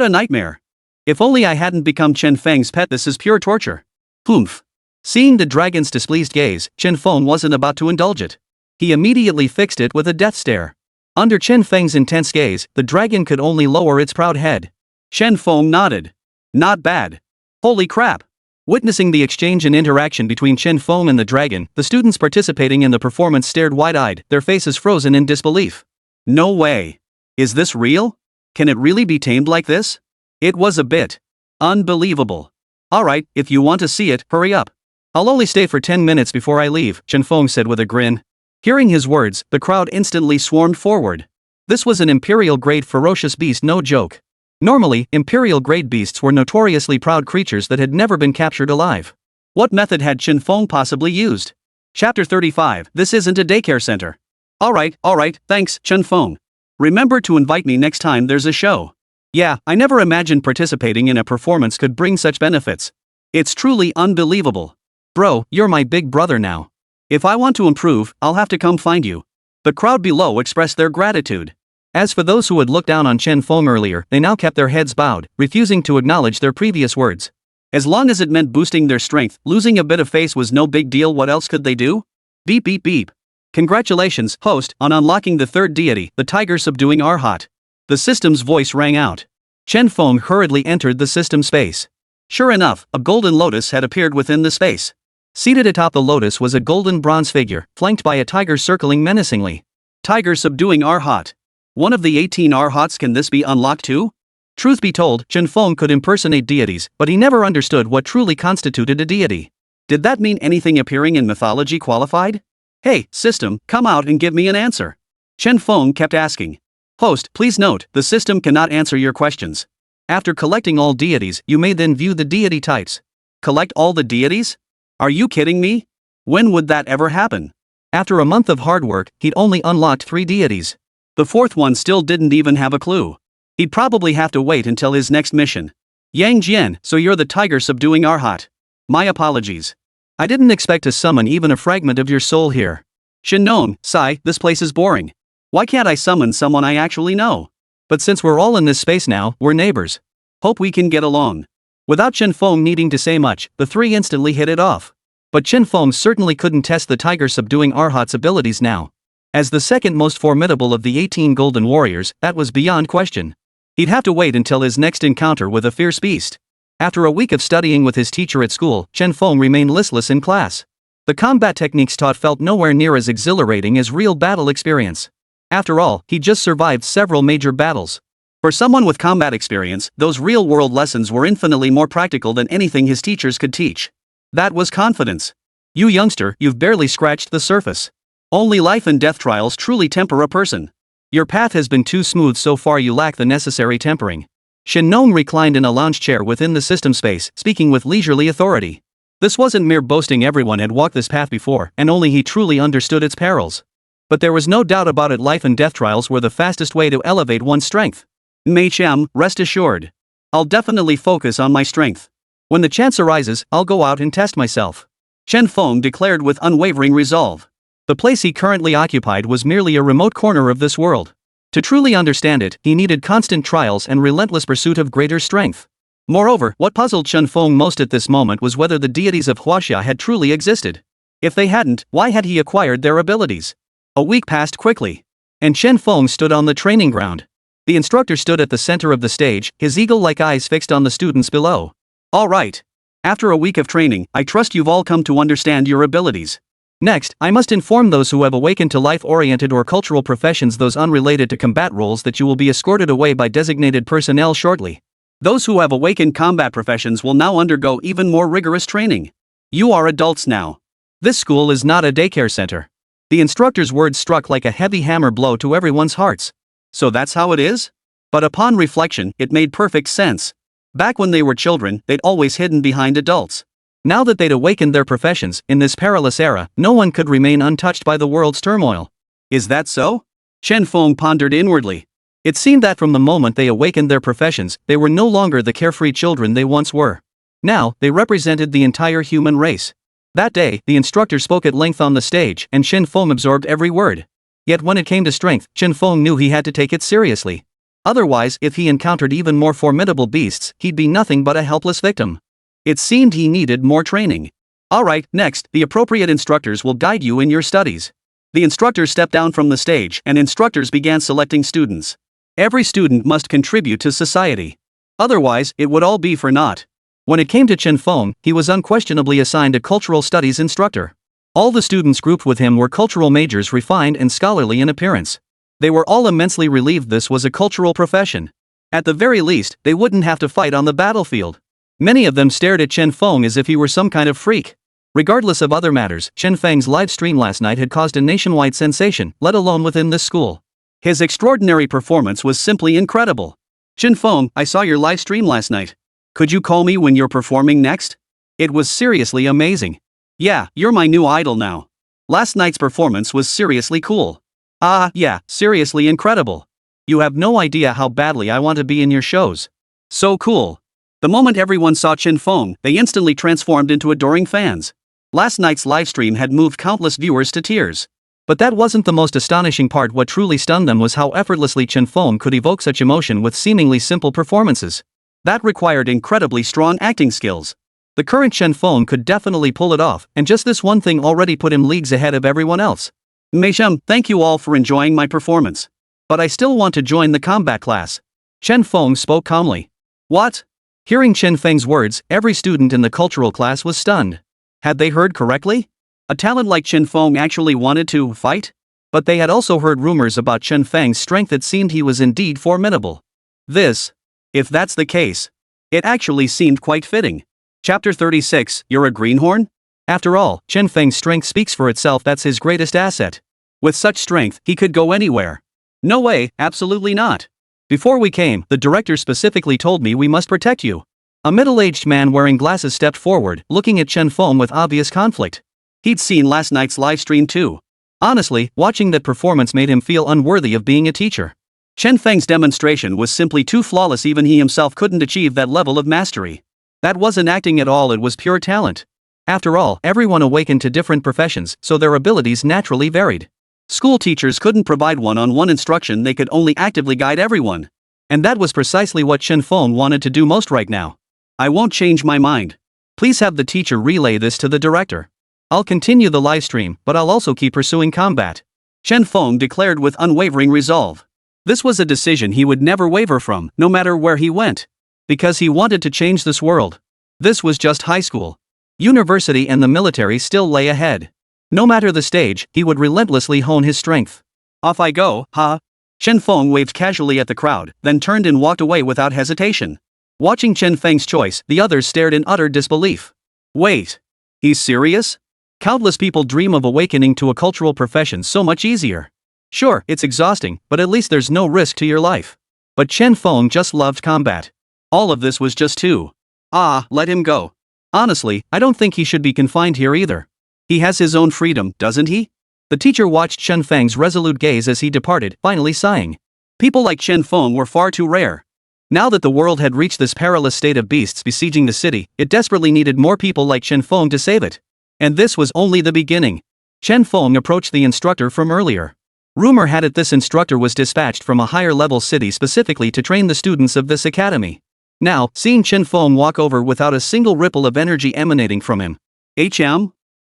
a nightmare. If only I hadn't become Shen Yang's pet. This is pure torture. Humph. Seeing the dragon's displeased gaze, Shen Yang wasn't about to indulge it. He immediately fixed it with a death stare. Under Shen Yang's intense gaze, the dragon could only lower its proud head. Shen Yang nodded. Not bad. Holy crap. Witnessing the exchange and interaction between Chen Feng and the dragon, the students participating in the performance stared wide-eyed, their faces frozen in disbelief. No way. Is this real? Can it really be tamed like this? It was a bit unbelievable. Alright, if you want to see it, hurry up. I'll only stay for 10 minutes before I leave, Chen Feng said with a grin. Hearing his words, the crowd instantly swarmed forward. This was an imperial-grade ferocious beast, no joke. Normally, imperial-grade beasts were notoriously proud creatures that had never been captured alive. What method had Chen Feng possibly used? Chapter 35. This isn't a daycare center. Alright, thanks, Chen Feng. Remember to invite me next time there's a show. Yeah, I never imagined participating in a performance could bring such benefits. It's truly unbelievable. Bro, you're my big brother now. If I want to improve, I'll have to come find you. The crowd below expressed their gratitude. As for those who had looked down on Chen Feng earlier, they now kept their heads bowed, refusing to acknowledge their previous words. As long as it meant boosting their strength, losing a bit of face was no big deal. What else could they do? Beep beep beep. Congratulations, host, on unlocking the third deity, the tiger subduing Arhat. The system's voice rang out. Chen Feng hurriedly entered the system space. Sure enough, a golden lotus had appeared within the space. Seated atop the lotus was a golden bronze figure, flanked by a tiger circling menacingly. Tiger subduing Arhat. One of the 18 Arhats. Can this be unlocked too? Truth be told, Chen Feng could impersonate deities, but he never understood what truly constituted a deity. Did that mean anything appearing in mythology qualified? Hey, system, come out and give me an answer. Chen Feng kept asking. Host, please note, the system cannot answer your questions. After collecting all deities, you may then view the deity types. Collect all the deities? Are you kidding me? When would that ever happen? After a month of hard work, he'd only unlocked 3 deities. The fourth one still didn't even have a clue. He'd probably have to wait until his next mission. Yang Jian, so you're the tiger subduing Arhat. My apologies. I didn't expect to summon even a fragment of your soul here. Shinon, sigh, this place is boring. Why can't I summon someone I actually know? But since we're all in this space now, we're neighbors. Hope we can get along. Without Chen Feng needing to say much, the 3 instantly hit it off. But Chen Feng certainly couldn't test the tiger subduing Arhat's abilities now. As the second most formidable of the 18 golden warriors, that was beyond question. He'd have to wait until his next encounter with a fierce beast. After a week of studying with his teacher at school, Chen Feng remained listless in class. The combat techniques taught felt nowhere near as exhilarating as real battle experience. After all, he just survived several major battles. For someone with combat experience, those real-world lessons were infinitely more practical than anything his teachers could teach. That was confidence. You youngster, you've barely scratched the surface. Only life and death trials truly temper a person. Your path has been too smooth so far, you lack the necessary tempering. Shinon reclined in a lounge chair within the system space, speaking with leisurely authority. This wasn't mere boasting, everyone had walked this path before, and only he truly understood its perils. But there was no doubt about it, life and death trials were the fastest way to elevate one's strength. Mei Cham, rest assured. I'll definitely focus on my strength. When the chance arises, I'll go out and test myself. Chen Feng declared with unwavering resolve. The place he currently occupied was merely a remote corner of this world. To truly understand it, he needed constant trials and relentless pursuit of greater strength. Moreover, what puzzled Chen Feng most at this moment was whether the deities of Huaxia had truly existed. If they hadn't, why had he acquired their abilities? A week passed quickly. And Chen Feng stood on the training ground. The instructor stood at the center of the stage, his eagle-like eyes fixed on the students below. All right. After a week of training, I trust you've all come to understand your abilities. Next, I must inform those who have awakened to life-oriented or cultural professions, those unrelated to combat roles, that you will be escorted away by designated personnel shortly. Those who have awakened combat professions will now undergo even more rigorous training. You are adults now. This school is not a daycare center. The instructor's words struck like a heavy hammer blow to everyone's hearts. So that's how it is? But upon reflection, it made perfect sense. Back when they were children, they'd always hidden behind adults. Now that they'd awakened their professions, in this perilous era, no one could remain untouched by the world's turmoil. Is that so? Chen Feng pondered inwardly. It seemed that from the moment they awakened their professions, they were no longer the carefree children they once were. Now, they represented the entire human race. That day, the instructor spoke at length on the stage, and Chen Feng absorbed every word. Yet when it came to strength, Chen Feng knew he had to take it seriously. Otherwise, if he encountered even more formidable beasts, he'd be nothing but a helpless victim. It seemed he needed more training. Alright, next, the appropriate instructors will guide you in your studies. The instructors stepped down from the stage, and instructors began selecting students. Every student must contribute to society. Otherwise, it would all be for naught. When it came to Chen Feng, he was unquestionably assigned a cultural studies instructor. All the students grouped with him were cultural majors refined and scholarly in appearance. They were all immensely relieved this was a cultural profession. At the very least, they wouldn't have to fight on the battlefield. Many of them stared at Chen Feng as if he were some kind of freak. Regardless of other matters, Chen Feng's live stream last night had caused a nationwide sensation, let alone within this school. His extraordinary performance was simply incredible. Chen Feng, I saw your live stream last night. Could you call me when you're performing next? It was seriously amazing. Yeah, you're my new idol now. Last night's performance was seriously cool. Yeah, seriously incredible. You have no idea how badly I want to be in your shows. So cool. The moment everyone saw Chen Feng, they instantly transformed into adoring fans. Last night's livestream had moved countless viewers to tears. But that wasn't the most astonishing part. What truly stunned them was how effortlessly Chen Feng could evoke such emotion with seemingly simple performances. That required incredibly strong acting skills. The current Chen Feng could definitely pull it off, and just this one thing already put him leagues ahead of everyone else. Meishem, thank you all for enjoying my performance. But I still want to join the combat class. Chen Feng spoke calmly. What? Hearing Chen Feng's words, every student in the cultural class was stunned. Had they heard correctly? A talent like Chen Feng actually wanted to fight? But they had also heard rumors about Chen Feng's strength. It seemed he was indeed formidable. If that's the case, it actually seemed quite fitting. Chapter 36, You're a greenhorn? After all, Chen Feng's strength speaks for itself. That's his greatest asset. With such strength, he could go anywhere. No way, absolutely not. Before we came, the director specifically told me we must protect you. A middle-aged man wearing glasses stepped forward, looking at Chen Feng with obvious conflict. He'd seen last night's live stream too. Honestly, watching that performance made him feel unworthy of being a teacher. Chen Feng's demonstration was simply too flawless. Even he himself couldn't achieve that level of mastery. That wasn't acting at all, it was pure talent. After all, everyone awakened to different professions, so their abilities naturally varied. School teachers couldn't provide one-on-one instruction, they could only actively guide everyone. And that was precisely what Chen Feng wanted to do most right now. I won't change my mind. Please have the teacher relay this to the director. I'll continue the live stream, but I'll also keep pursuing combat. Chen Feng declared with unwavering resolve. This was a decision he would never waver from, no matter where he went. Because he wanted to change this world. This was just high school. University and the military still lay ahead. No matter the stage, he would relentlessly hone his strength. Off I go, ha! Chen Feng waved casually at the crowd, then turned and walked away without hesitation. Watching Chen Feng's choice, the others stared in utter disbelief. Wait. He's serious? Countless people dream of awakening to a cultural profession so much easier. Sure, it's exhausting, but at least there's no risk to your life. But Chen Feng just loved combat. All of this was just too. Let him go. Honestly, I don't think he should be confined here either. He has his own freedom, doesn't he? The teacher watched Chen Feng's resolute gaze as he departed, finally sighing. People like Chen Feng were far too rare. Now that the world had reached this perilous state of beasts besieging the city, it desperately needed more people like Chen Feng to save it. And this was only the beginning. Chen Feng approached the instructor from earlier. Rumor had it this instructor was dispatched from a higher-level city specifically to train the students of this academy. Now, seeing Chen Feng walk over without a single ripple of energy emanating from him.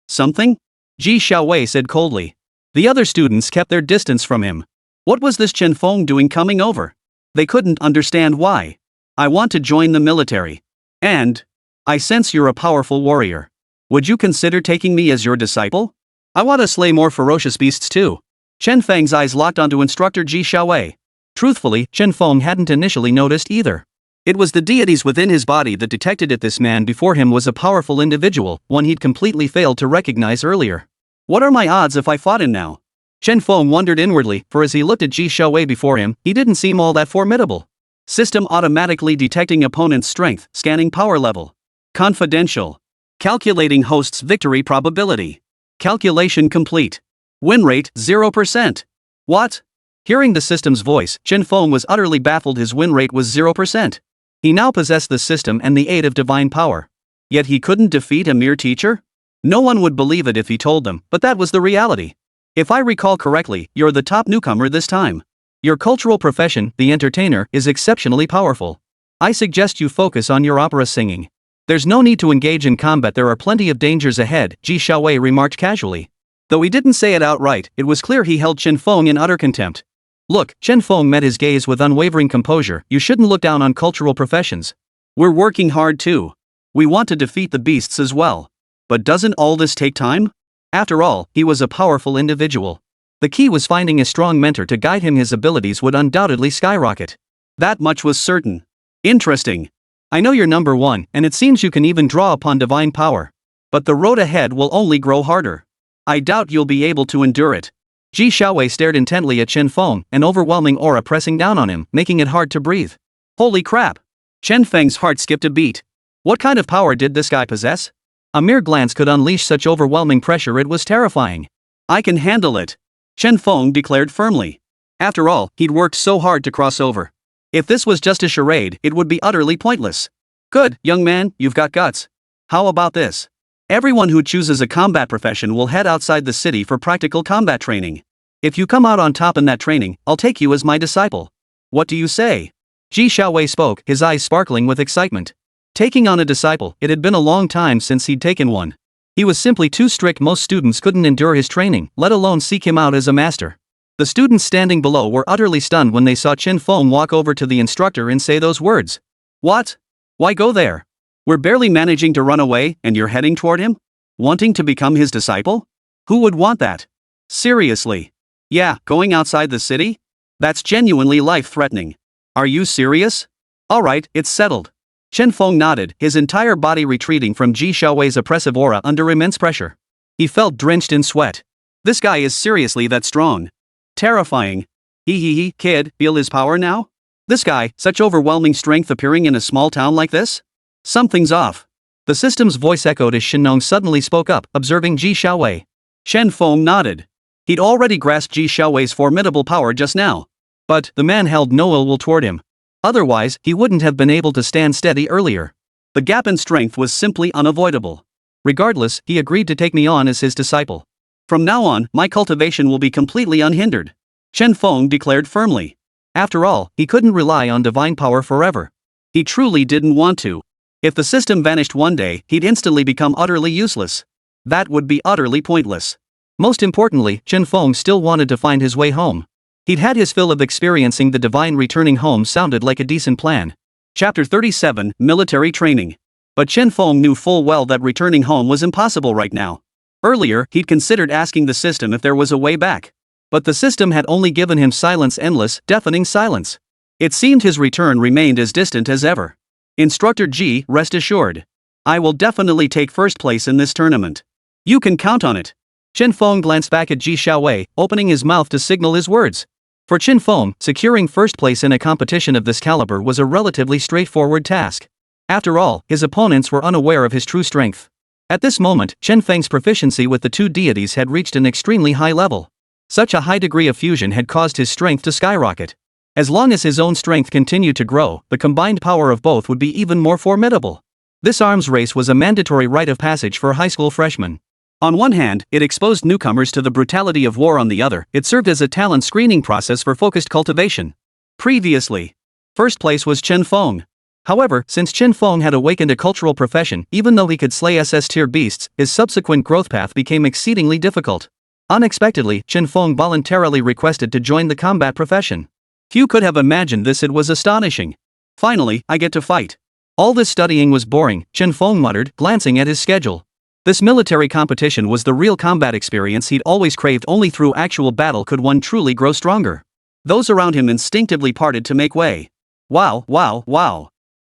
Something? Ji Xiaowei said coldly. The other students kept their distance from him. What was this Chen Feng doing coming over? They couldn't understand why. I want to join the military. And I sense you're a powerful warrior. Would you consider taking me as your disciple? I want to slay more ferocious beasts too. Chen Feng's eyes locked onto instructor Ji Xiaowei. Truthfully, Chen Feng hadn't initially noticed either. It was the deities within his body that detected it. This man before him was a powerful individual, one he'd completely failed to recognize earlier. What are my odds if I fought him now? Chen Feng wondered inwardly, for as he looked at Ji Xiaowei before him, he didn't seem all that formidable. System automatically detecting opponent's strength, scanning power level. Confidential. Calculating host's victory probability. Calculation complete. Win rate 0%. What? Hearing the system's voice, Chen Feng was utterly baffled. His win rate was 0%. He now possessed the system and the aid of divine power. Yet he couldn't defeat a mere teacher? No one would believe it if he told them, but that was the reality. If I recall correctly, you're the top newcomer this time. Your cultural profession, the entertainer, is exceptionally powerful. I suggest you focus on your opera singing. There's no need to engage in combat, there are plenty of dangers ahead, Ji Xiaowei remarked casually. Though he didn't say it outright, it was clear he held Chen Feng in utter contempt. Look, Chen Feng met his gaze with unwavering composure. You shouldn't look down on cultural professions. We're working hard too. We want to defeat the beasts as well. But doesn't all this take time? After all, he was a powerful individual. The key was finding a strong mentor to guide him. His abilities would undoubtedly skyrocket. That much was certain. Interesting. I know you're number one, and it seems you can even draw upon divine power. But the road ahead will only grow harder. I doubt you'll be able to endure it. Ji Xiaowei stared intently at Chen Feng, an overwhelming aura pressing down on him, making it hard to breathe. Holy crap! Chen Feng's heart skipped a beat. What kind of power did this guy possess? A mere glance could unleash such overwhelming pressure. It was terrifying. I can handle it, Chen Feng declared firmly. After all, he'd worked so hard to cross over. If this was just a charade, it would be utterly pointless. Good, young man, you've got guts. How about this? Everyone who chooses a combat profession will head outside the city for practical combat training. If you come out on top in that training, I'll take you as my disciple. What do you say? Ji Xiaowei spoke, his eyes sparkling with excitement. Taking on a disciple, it had been a long time since he'd taken one. He was simply too strict. Most students couldn't endure his training, let alone seek him out as a master. The students standing below were utterly stunned when they saw Chen Feng walk over to the instructor and say those words. What? Why go there? We're barely managing to run away, and you're heading toward him? Wanting to become his disciple? Who would want that? Seriously? Yeah, going outside the city? That's genuinely life-threatening. Are you serious? Alright, it's settled. Chen Feng nodded, his entire body retreating from Ji Xiaowei's oppressive aura under immense pressure. He felt drenched in sweat. This guy is seriously that strong. Terrifying. Hee, kid, feel his power now? This guy, such overwhelming strength appearing in a small town like this? Something's off. The system's voice echoed as Shen Nong suddenly spoke up, observing Ji Xiaowei. Chen Feng nodded. He'd already grasped Ji Xiaowei's formidable power just now. But the man held no ill will toward him. Otherwise, he wouldn't have been able to stand steady earlier. The gap in strength was simply unavoidable. Regardless, he agreed to take me on as his disciple. From now on, my cultivation will be completely unhindered, Chen Feng declared firmly. After all, he couldn't rely on divine power forever. He truly didn't want to. If the system vanished one day, he'd instantly become utterly useless. That would be utterly pointless. Most importantly, Chen Feng still wanted to find his way home. He'd had his fill of experiencing the divine. Returning home sounded like a decent plan. Chapter 37, Military Training. But Chen Feng knew full well that returning home was impossible right now. Earlier, he'd considered asking the system if there was a way back. But the system had only given him silence, endless, deafening silence. It seemed his return remained as distant as ever. Instructor Ji, rest assured. I will definitely take first place in this tournament. You can count on it. Chen Feng glanced back at Ji Xiaowei, opening his mouth to signal his words. For Chen Feng, securing first place in a competition of this caliber was a relatively straightforward task. After all, his opponents were unaware of his true strength. At this moment, Chen Feng's proficiency with the two deities had reached an extremely high level. Such a high degree of fusion had caused his strength to skyrocket. As long as his own strength continued to grow, the combined power of both would be even more formidable. This arms race was a mandatory rite of passage for high school freshmen. On one hand, it exposed newcomers to the brutality of war. On the other, it served as a talent screening process for focused cultivation. Previously, first place was Chen Feng. However, since Chen Feng had awakened a cultural profession, even though he could slay SS-tier beasts, his subsequent growth path became exceedingly difficult. Unexpectedly, Chen Feng voluntarily requested to join the combat profession. Few could have imagined this. It was astonishing. Finally, I get to fight. All this studying was boring, Chen Feng muttered, glancing at his schedule. This military competition was the real combat experience he'd always craved. Only through actual battle could one truly grow stronger. Those around him instinctively parted to make way. Wow.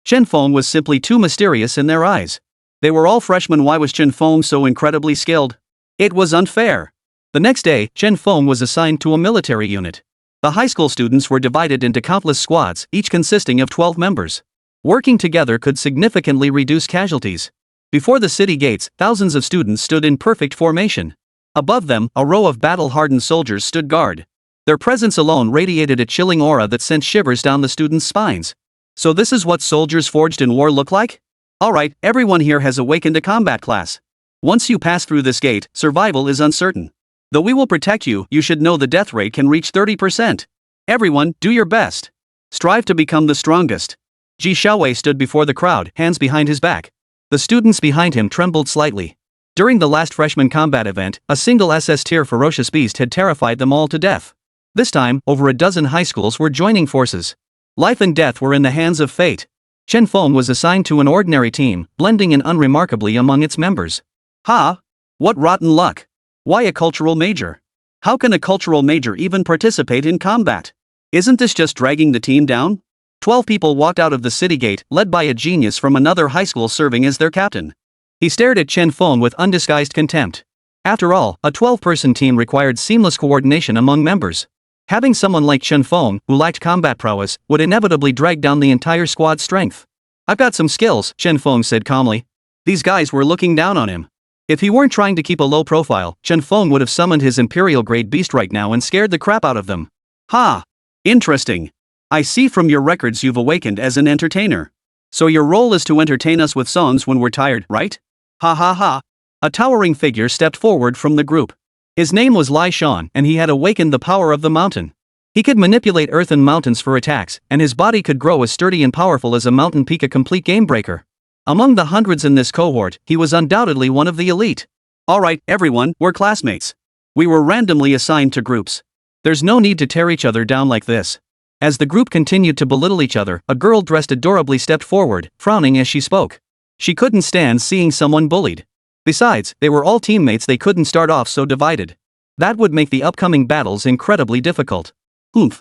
Chen Feng was simply too mysterious in their eyes. They were all freshmen. Why was Chen Feng so incredibly skilled? It was unfair. The next day, Chen Feng was assigned to a military unit. The high school students were divided into countless squads, each consisting of 12 members. Working together could significantly reduce casualties. Before the city gates, thousands of students stood in perfect formation. Above them, a row of battle-hardened soldiers stood guard. Their presence alone radiated a chilling aura that sent shivers down the students' spines. So this is what soldiers forged in war look like? Alright, everyone here has awakened a combat class. Once you pass through this gate, survival is uncertain. Though we will protect you, you should know the death rate can reach 30%. Everyone, do your best. Strive to become the strongest. Ji Xiaowei stood before the crowd, hands behind his back. The students behind him trembled slightly. During the last freshman combat event, a single SS-tier ferocious beast had terrified them all to death. This time, over a dozen high schools were joining forces. Life and death were in the hands of fate. Chen Feng was assigned to an ordinary team, blending in unremarkably among its members. Ha! What rotten luck! Why a cultural major? How can a cultural major even participate in combat? Isn't this just dragging the team down? 12 people walked out of the city gate, led by a genius from another high school serving as their captain. He stared at Chen Feng with undisguised contempt. After all, a 12-person team required seamless coordination among members. Having someone like Chen Feng, who lacked combat prowess, would inevitably drag down the entire squad's strength. "I've got some skills," Chen Feng said calmly. These guys were looking down on him. If he weren't trying to keep a low profile, Chen Feng would have summoned his Imperial-grade beast right now and scared the crap out of them. Ha! Interesting. I see from your records you've awakened as an entertainer. So your role is to entertain us with songs when we're tired, right? Ha ha ha. A towering figure stepped forward from the group. His name was Lai Shan, and he had awakened the power of the mountain. He could manipulate earth and mountains for attacks, and his body could grow as sturdy and powerful as a mountain peak, a complete game-breaker. Among the hundreds in this cohort, he was undoubtedly one of the elite. Alright, everyone, we're classmates. We were randomly assigned to groups. There's no need to tear each other down like this. As the group continued to belittle each other, a girl dressed adorably stepped forward, frowning as she spoke. She couldn't stand seeing someone bullied. Besides, they were all teammates, they couldn't start off so divided. That would make the upcoming battles incredibly difficult.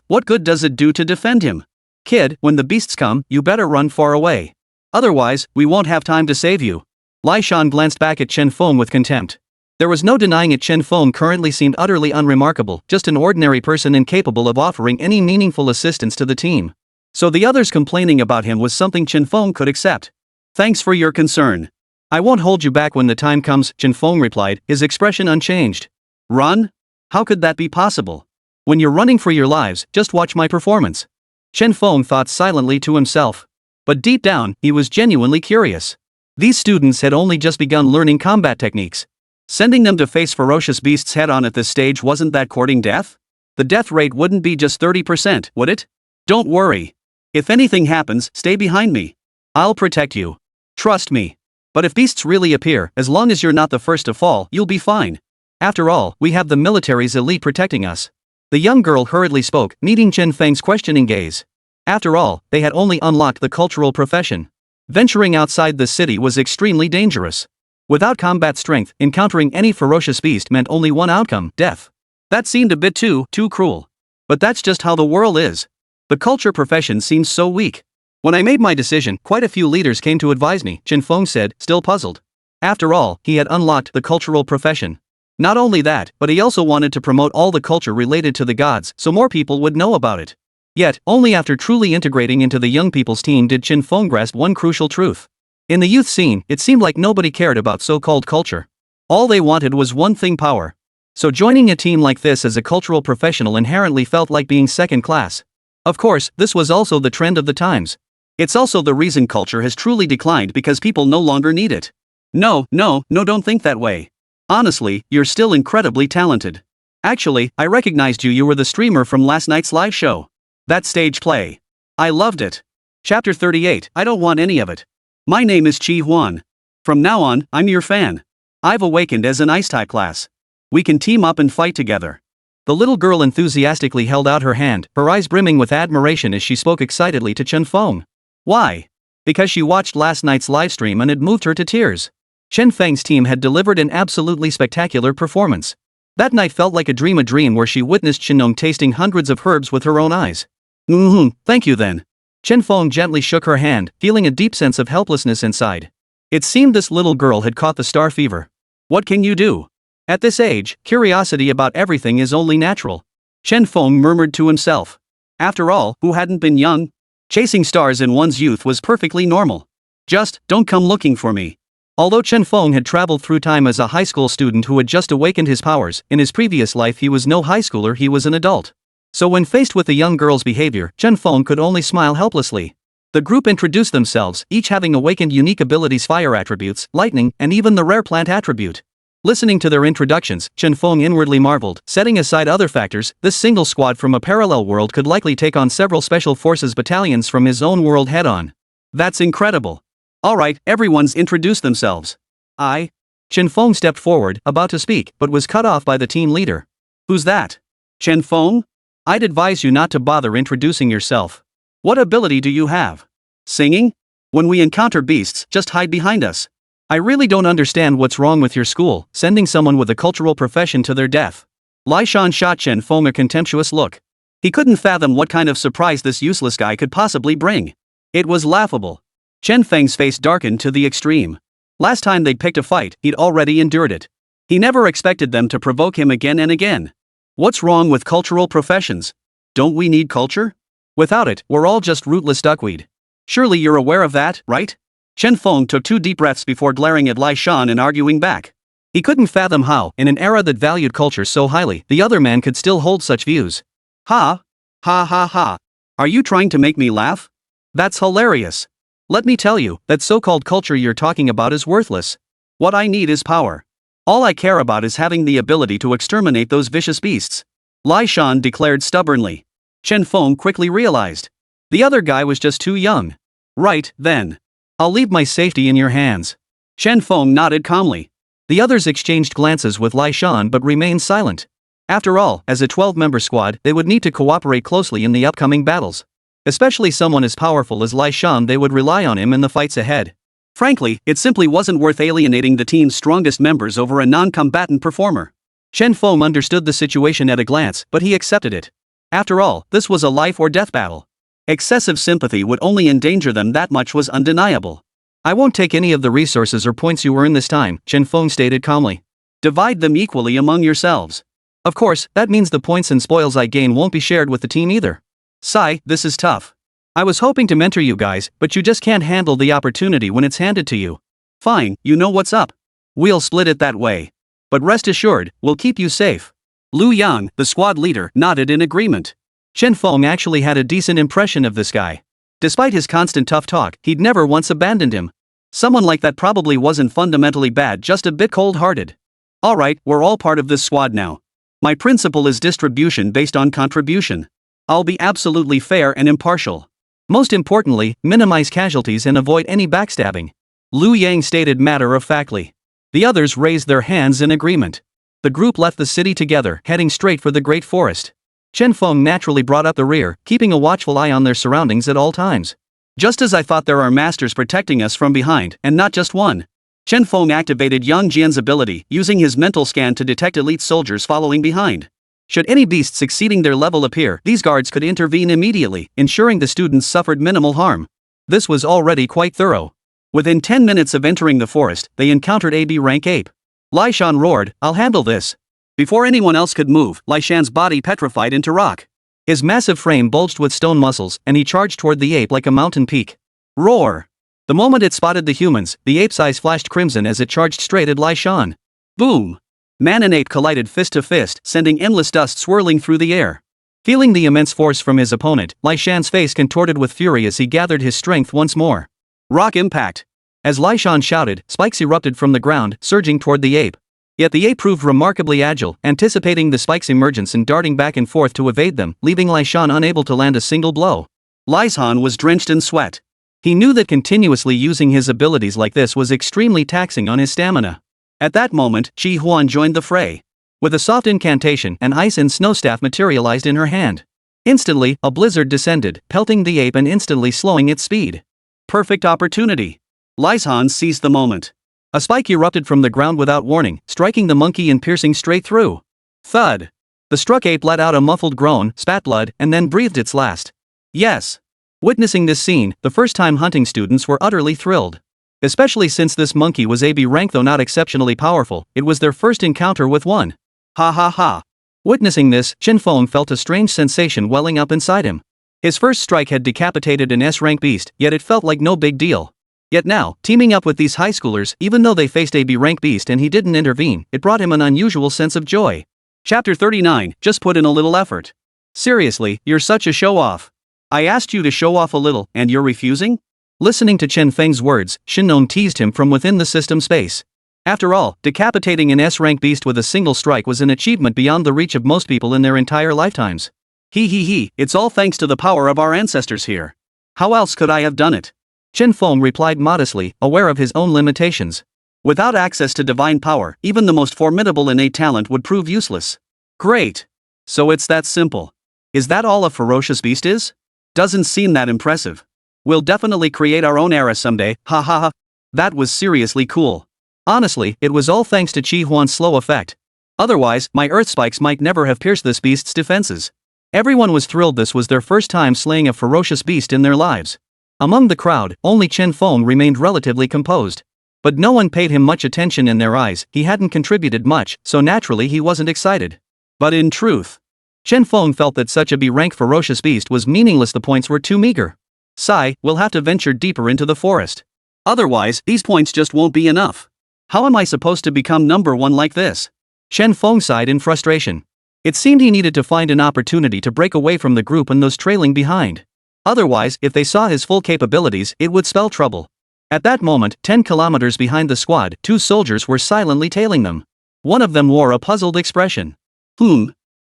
What good does it do to defend him? Kid, when the beasts come, you better run far away. Otherwise, we won't have time to save you. Lai Shan glanced back at Chen Feng with contempt. There was no denying it, Chen Feng currently seemed utterly unremarkable, just an ordinary person incapable of offering any meaningful assistance to the team. So the others complaining about him was something Chen Feng could accept. Thanks for your concern. I won't hold you back when the time comes, Chen Feng replied, his expression unchanged. Run? How could that be possible? When you're running for your lives, just watch my performance. Chen Feng thought silently to himself. But deep down, he was genuinely curious. These students had only just begun learning combat techniques. Sending them to face ferocious beasts head-on at this stage, wasn't that courting death? The death rate wouldn't be just 30%, would it? Don't worry. If anything happens, stay behind me. I'll protect you. Trust me. But if beasts really appear, as long as you're not the first to fall, you'll be fine. After all, we have the military's elite protecting us. The young girl hurriedly spoke, meeting Chen Feng's questioning gaze. After all, they had only unlocked the cultural profession. Venturing outside the city was extremely dangerous. Without combat strength, encountering any ferocious beast meant only one outcome: death. That seemed a bit too cruel. But that's just how the world is. The culture profession seems so weak. When I made my decision, quite a few leaders came to advise me, Chen Feng said, still puzzled. After all, he had unlocked the cultural profession. Not only that, but he also wanted to promote all the culture related to the gods so more people would know about it. Yet, only after truly integrating into the young people's team did Chen Feng grasp one crucial truth. In the youth scene, it seemed like nobody cared about so-called culture. All they wanted was one thing: power. So joining a team like this as a cultural professional inherently felt like being second class. Of course, this was also the trend of the times. It's also the reason culture has truly declined, because people no longer need it. No, don't think that way. Honestly, you're still incredibly talented. Actually, I recognized you were the streamer from last night's live show. That stage play. I loved it. Chapter 38, I don't want any of it. My name is Chi Huan. From now on, I'm your fan. I've awakened as an ice-type class. We can team up and fight together. The little girl enthusiastically held out her hand, her eyes brimming with admiration as she spoke excitedly to Chen Feng. Why? Because she watched last night's livestream and it moved her to tears. Chen Feng's team had delivered an absolutely spectacular performance. That night felt like a dream where she witnessed Qinnong tasting hundreds of herbs with her own eyes. Thank you then. Chen Feng gently shook her hand, feeling a deep sense of helplessness inside. It seemed this little girl had caught the star fever. What can you do? At this age, curiosity about everything is only natural. Chen Feng murmured to himself. After all, who hadn't been young? Chasing stars in one's youth was perfectly normal. Just, don't come looking for me. Although Chen Feng had traveled through time as a high school student who had just awakened his powers, in his previous life he was no high schooler, he was an adult. So when faced with the young girl's behavior, Chen Feng could only smile helplessly. The group introduced themselves, each having awakened unique abilities: fire attributes, lightning, and even the rare plant attribute. Listening to their introductions, Chen Feng inwardly marveled. Setting aside other factors, this single squad from a parallel world could likely take on several special forces battalions from his own world head-on. That's incredible. Alright, everyone's introduced themselves. Chen Feng stepped forward, about to speak, but was cut off by the team leader. Who's that? Chen Feng? I'd advise you not to bother introducing yourself. What ability do you have? Singing? When we encounter beasts, just hide behind us. I really don't understand what's wrong with your school, sending someone with a cultural profession to their death. Lai Shan shot Chen Feng a contemptuous look. He couldn't fathom what kind of surprise this useless guy could possibly bring. It was laughable. Chen Feng's face darkened to the extreme. Last time they'd picked a fight, he'd already endured it. He never expected them to provoke him again and again. What's wrong with cultural professions? Don't we need culture? Without it, we're all just rootless duckweed. Surely you're aware of that, right? Chen Feng took 2 deep breaths before glaring at Lai Shan and arguing back. He couldn't fathom how, in an era that valued culture so highly, the other man could still hold such views. Ha! Ha ha ha! Are you trying to make me laugh? That's hilarious. Let me tell you, that so-called culture you're talking about is worthless. What I need is power. All I care about is having the ability to exterminate those vicious beasts. Lai Shan declared stubbornly. Chen Feng quickly realized. The other guy was just too young. Right, then. I'll leave my safety in your hands. Chen Feng nodded calmly. The others exchanged glances with Lai Shan but remained silent. After all, as a 12-member squad, they would need to cooperate closely in the upcoming battles. Especially someone as powerful as Lai Shan, they would rely on him in the fights ahead. Frankly, it simply wasn't worth alienating the team's strongest members over a non-combatant performer. Chen Feng understood the situation at a glance, but he accepted it. After all, this was a life-or-death battle. Excessive sympathy would only endanger them, that much was undeniable. I won't take any of the resources or points you earn this time, Chen Feng stated calmly. Divide them equally among yourselves. Of course, that means the points and spoils I gain won't be shared with the team either. Sigh, this is tough. I was hoping to mentor you guys, but you just can't handle the opportunity when it's handed to you. Fine, you know what's up. We'll split it that way. But rest assured, we'll keep you safe. Lu Yang, the squad leader, nodded in agreement. Chen Feng actually had a decent impression of this guy. Despite his constant tough talk, he'd never once abandoned him. Someone like that probably wasn't fundamentally bad, just a bit cold-hearted. Alright, we're all part of this squad now. My principle is distribution based on contribution. I'll be absolutely fair and impartial. Most importantly, minimize casualties and avoid any backstabbing. Lu Yang stated matter-of-factly. The others raised their hands in agreement. The group left the city together, heading straight for the Great Forest. Chen Feng naturally brought up the rear, keeping a watchful eye on their surroundings at all times. Just as I thought, there are masters protecting us from behind, and not just one. Chen Feng activated Yang Jian's ability, using his mental scan to detect elite soldiers following behind. Should any beasts exceeding their level appear, these guards could intervene immediately, ensuring the students suffered minimal harm. This was already quite thorough. Within 10 minutes of entering the forest, they encountered a B-rank ape. Lai Shan roared, "I'll handle this." Before anyone else could move, Lai Shan's body petrified into rock. His massive frame bulged with stone muscles, and he charged toward the ape like a mountain peak. Roar! The moment it spotted the humans, the ape's eyes flashed crimson as it charged straight at Lai Shan. Boom! Man and ape collided fist to fist, sending endless dust swirling through the air. Feeling the immense force from his opponent, Lai Shan's face contorted with fury as he gathered his strength once more. Rock impact! As Lai Shan shouted, spikes erupted from the ground, surging toward the ape. Yet the ape proved remarkably agile, anticipating the spikes' emergence and darting back and forth to evade them, leaving Lai Shan unable to land a single blow. Lai Shan was drenched in sweat. He knew that continuously using his abilities like this was extremely taxing on his stamina. At that moment, Qi Huan joined the fray. With a soft incantation, an ice and snow staff materialized in her hand. Instantly, a blizzard descended, pelting the ape and instantly slowing its speed. Perfect opportunity. Lai Shan seized the moment. A spike erupted from the ground without warning, striking the monkey and piercing straight through. Thud! The struck ape let out a muffled groan, spat blood, and then breathed its last. Yes! Witnessing this scene, the first-time hunting students were utterly thrilled. Especially since this monkey was AB rank, though not exceptionally powerful, it was their first encounter with one. Ha ha ha! Witnessing this, Chen Feng felt a strange sensation welling up inside him. His first strike had decapitated an S-rank beast, yet it felt like no big deal. Yet now, teaming up with these high schoolers, even though they faced a B-rank beast and he didn't intervene, it brought him an unusual sense of joy. Chapter 39, just put in a little effort. Seriously, you're such a show-off. I asked you to show off a little, and you're refusing? Listening to Chen Feng's words, Shinnon teased him from within the system space. After all, decapitating an S-rank beast with a single strike was an achievement beyond the reach of most people in their entire lifetimes. He, it's all thanks to the power of our ancestors here. How else could I have done it? Chen Feng replied modestly, aware of his own limitations. Without access to divine power, even the most formidable innate talent would prove useless. Great. So it's that simple. Is that all a ferocious beast is? Doesn't seem that impressive. We'll definitely create our own era someday, ha ha ha. That was seriously cool. Honestly, it was all thanks to Chi Huan's slow effect. Otherwise, my earth spikes might never have pierced this beast's defenses. Everyone was thrilled this was their first time slaying a ferocious beast in their lives. Among the crowd, only Chen Feng remained relatively composed. But no one paid him much attention in their eyes, he hadn't contributed much, so naturally he wasn't excited. But in truth, Chen Feng felt that such a B-rank ferocious beast was meaningless, the points were too meager. Sigh, we'll have to venture deeper into the forest. Otherwise, these points just won't be enough. How am I supposed to become number one like this? Chen Feng sighed in frustration. It seemed he needed to find an opportunity to break away from the group and those trailing behind. Otherwise, if they saw his full capabilities, it would spell trouble. At that moment, 10 kilometers behind the squad, 2 soldiers were silently tailing them. One of them wore a puzzled expression.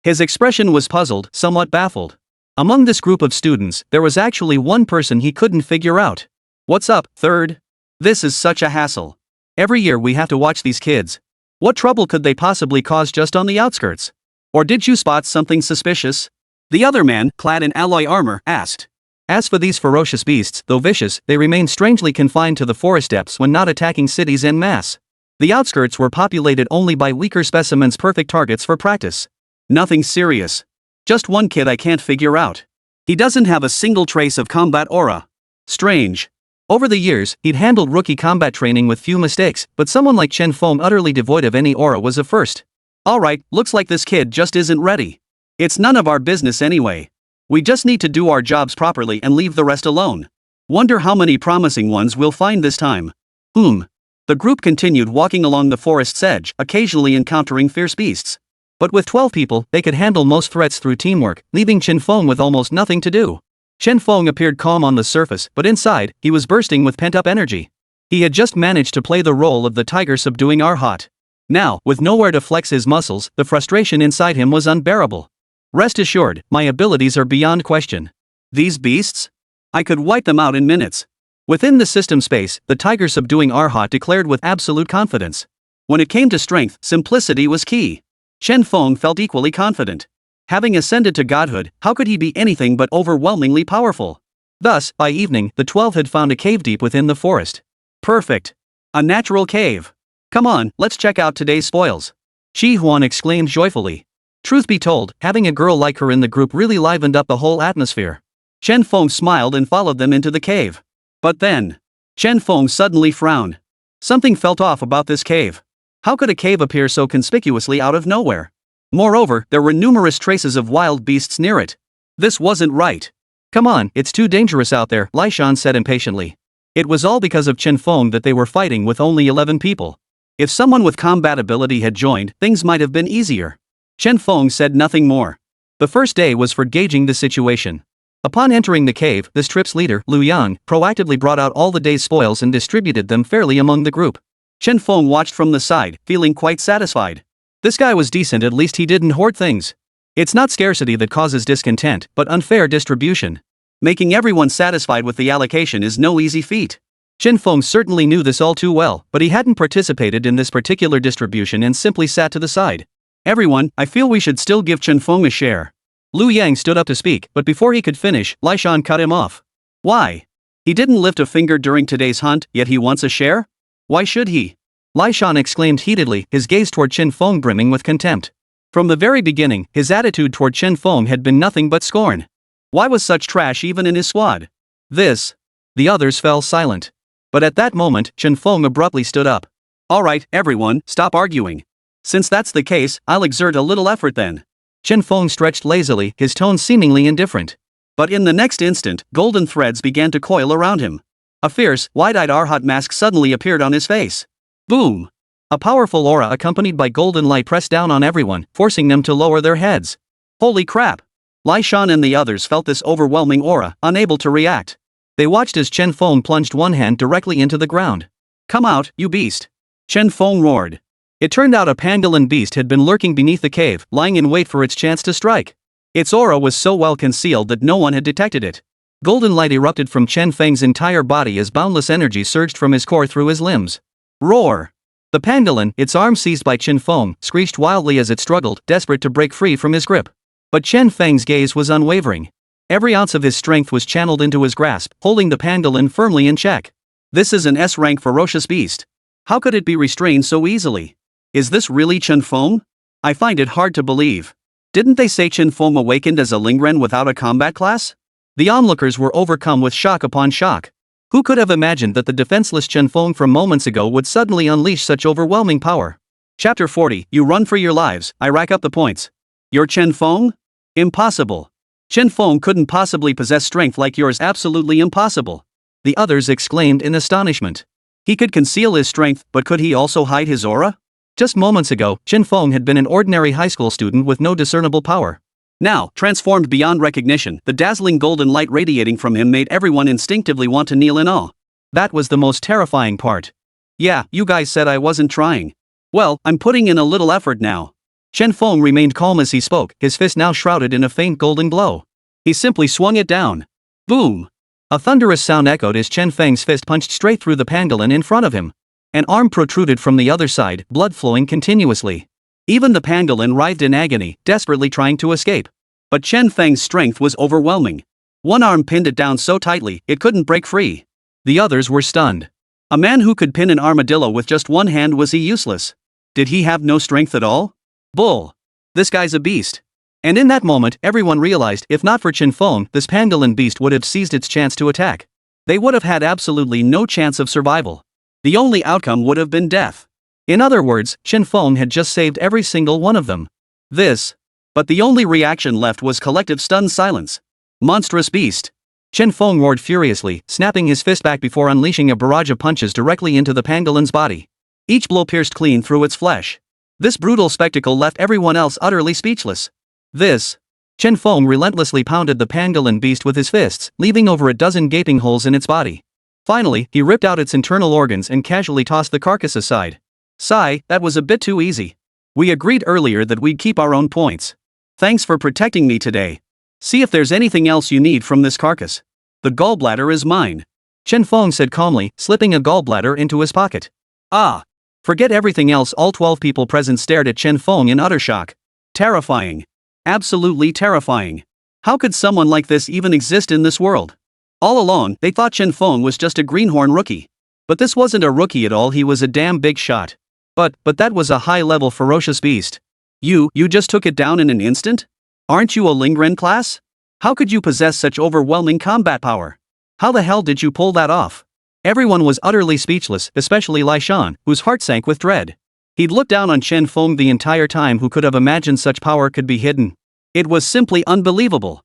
His expression was puzzled, somewhat baffled. Among this group of students, there was actually one person he couldn't figure out. What's up, third? This is such a hassle. Every year we have to watch these kids. What trouble could they possibly cause just on the outskirts? Or did you spot something suspicious? The other man, clad in alloy armor, asked. As for these ferocious beasts, though vicious, they remain strangely confined to the forest depths when not attacking cities en masse. The outskirts were populated only by weaker specimens, perfect targets for practice. Nothing serious. Just one kid I can't figure out. He doesn't have a single trace of combat aura. Strange. Over the years, he'd handled rookie combat training with few mistakes, but someone like Chen Feng utterly devoid of any aura was a first. Alright, looks like this kid just isn't ready. It's none of our business anyway. We just need to do our jobs properly and leave the rest alone. Wonder how many promising ones we'll find this time. The group continued walking along the forest's edge, occasionally encountering fierce beasts. But with 12 people, they could handle most threats through teamwork, leaving Chen Feng with almost nothing to do. Chen Feng appeared calm on the surface, but inside, he was bursting with pent-up energy. He had just managed to play the role of the tiger subduing Arhat. Now, with nowhere to flex his muscles, the frustration inside him was unbearable. Rest assured, my abilities are beyond question. These beasts? I could wipe them out in minutes. Within the system space, the tiger subduing Arhat declared with absolute confidence. When it came to strength, simplicity was key. Chen Feng felt equally confident. Having ascended to godhood, how could he be anything but overwhelmingly powerful? Thus, by evening, the 12 had found a cave deep within the forest. Perfect. A natural cave. Come on, let's check out today's spoils. Chi Huan exclaimed joyfully. Truth be told, having a girl like her in the group really livened up the whole atmosphere. Chen Feng smiled and followed them into the cave. But then, Chen Feng suddenly frowned. Something felt off about this cave. How could a cave appear so conspicuously out of nowhere? Moreover, there were numerous traces of wild beasts near it. This wasn't right. Come on, it's too dangerous out there, Lai Shan said impatiently. It was all because of Chen Feng that they were fighting with only 11 people. If someone with combat ability had joined, things might have been easier. Chen Feng said nothing more. The first day was for gauging the situation. Upon entering the cave, this trip's leader, Liu Yang, proactively brought out all the day's spoils and distributed them fairly among the group. Chen Feng watched from the side, feeling quite satisfied. This guy was decent, at least he didn't hoard things. It's not scarcity that causes discontent, but unfair distribution. Making everyone satisfied with the allocation is no easy feat. Chen Feng certainly knew this all too well, but he hadn't participated in this particular distribution and simply sat to the side. Everyone, I feel we should still give Chen Feng a share. Liu Yang stood up to speak, but before he could finish, Lai Shan cut him off. Why? He didn't lift a finger during today's hunt, yet he wants a share? Why should he? Lai Shan exclaimed heatedly, his gaze toward Chen Feng brimming with contempt. From the very beginning, his attitude toward Chen Feng had been nothing but scorn. Why was such trash even in his squad? The others fell silent. But at that moment, Chen Feng abruptly stood up. Alright, everyone, stop arguing. Since that's the case, I'll exert a little effort then. Chen Feng stretched lazily, his tone seemingly indifferent. But in the next instant, golden threads began to coil around him. A fierce, wide-eyed Arhat mask suddenly appeared on his face. Boom! A powerful aura accompanied by golden light pressed down on everyone, forcing them to lower their heads. Holy crap! Lai Shan and the others felt this overwhelming aura, unable to react. They watched as Chen Feng plunged one hand directly into the ground. Come out, you beast! Chen Feng roared. It turned out a pangolin beast had been lurking beneath the cave, lying in wait for its chance to strike. Its aura was so well concealed that no one had detected it. Golden light erupted from Chen Feng's entire body as boundless energy surged from his core through his limbs. Roar! The pangolin, its arm seized by Chen Feng, screeched wildly as it struggled, desperate to break free from his grip. But Chen Feng's gaze was unwavering. Every ounce of his strength was channeled into his grasp, holding the pangolin firmly in check. This is an S-rank ferocious beast. How could it be restrained so easily? Is this really Chen Feng? I find it hard to believe. Didn't they say Chen Feng awakened as a Lingren without a combat class? The onlookers were overcome with shock upon shock. Who could have imagined that the defenseless Chen Feng from moments ago would suddenly unleash such overwhelming power? Chapter 40. You run for your lives. I rack up the points. You're Chen Feng? Impossible. Chen Feng couldn't possibly possess strength like yours. Absolutely impossible. The others exclaimed in astonishment. He could conceal his strength, but could he also hide his aura? Just moments ago, Chen Feng had been an ordinary high school student with no discernible power. Now, transformed beyond recognition, the dazzling golden light radiating from him made everyone instinctively want to kneel in awe. That was the most terrifying part. Yeah, you guys said I wasn't trying. Well, I'm putting in a little effort now. Chen Feng remained calm as he spoke, his fist now shrouded in a faint golden glow. He simply swung it down. Boom! A thunderous sound echoed as Chen Feng's fist punched straight through the pangolin in front of him. An arm protruded from the other side, blood flowing continuously. Even the pangolin writhed in agony, desperately trying to escape. But Chen Feng's strength was overwhelming. One arm pinned it down so tightly, it couldn't break free. The others were stunned. A man who could pin an armadillo with just one hand, was he useless? Did he have no strength at all? Bull! This guy's a beast. And in that moment, everyone realized if not for Chen Feng, this pangolin beast would have seized its chance to attack. They would have had absolutely no chance of survival. The only outcome would have been death. In other words, Chen Feng had just saved every single one of them. But the only reaction left was collective stunned silence. Monstrous beast! Chen Feng roared furiously, snapping his fist back before unleashing a barrage of punches directly into the pangolin's body. Each blow pierced clean through its flesh. This brutal spectacle left everyone else utterly speechless. Chen Feng relentlessly pounded the pangolin beast with his fists, leaving over a dozen gaping holes in its body. Finally, he ripped out its internal organs and casually tossed the carcass aside. Sigh, that was a bit too easy. We agreed earlier that we'd keep our own points. Thanks for protecting me today. See if there's anything else you need from this carcass. The gallbladder is mine. Chen Feng said calmly, slipping a gallbladder into his pocket. Ah! Forget everything else. All 12 people present stared at Chen Feng in utter shock. Terrifying. Absolutely terrifying. How could someone like this even exist in this world? All along, they thought Chen Feng was just a greenhorn rookie. But this wasn't a rookie at all, he was a damn big shot. But that was a high-level ferocious beast. You just took it down in an instant? Aren't you a Lingren class? How could you possess such overwhelming combat power? How the hell did you pull that off? Everyone was utterly speechless, especially Lai Shan, whose heart sank with dread. He'd looked down on Chen Feng the entire time. Who could have imagined such power could be hidden? It was simply unbelievable.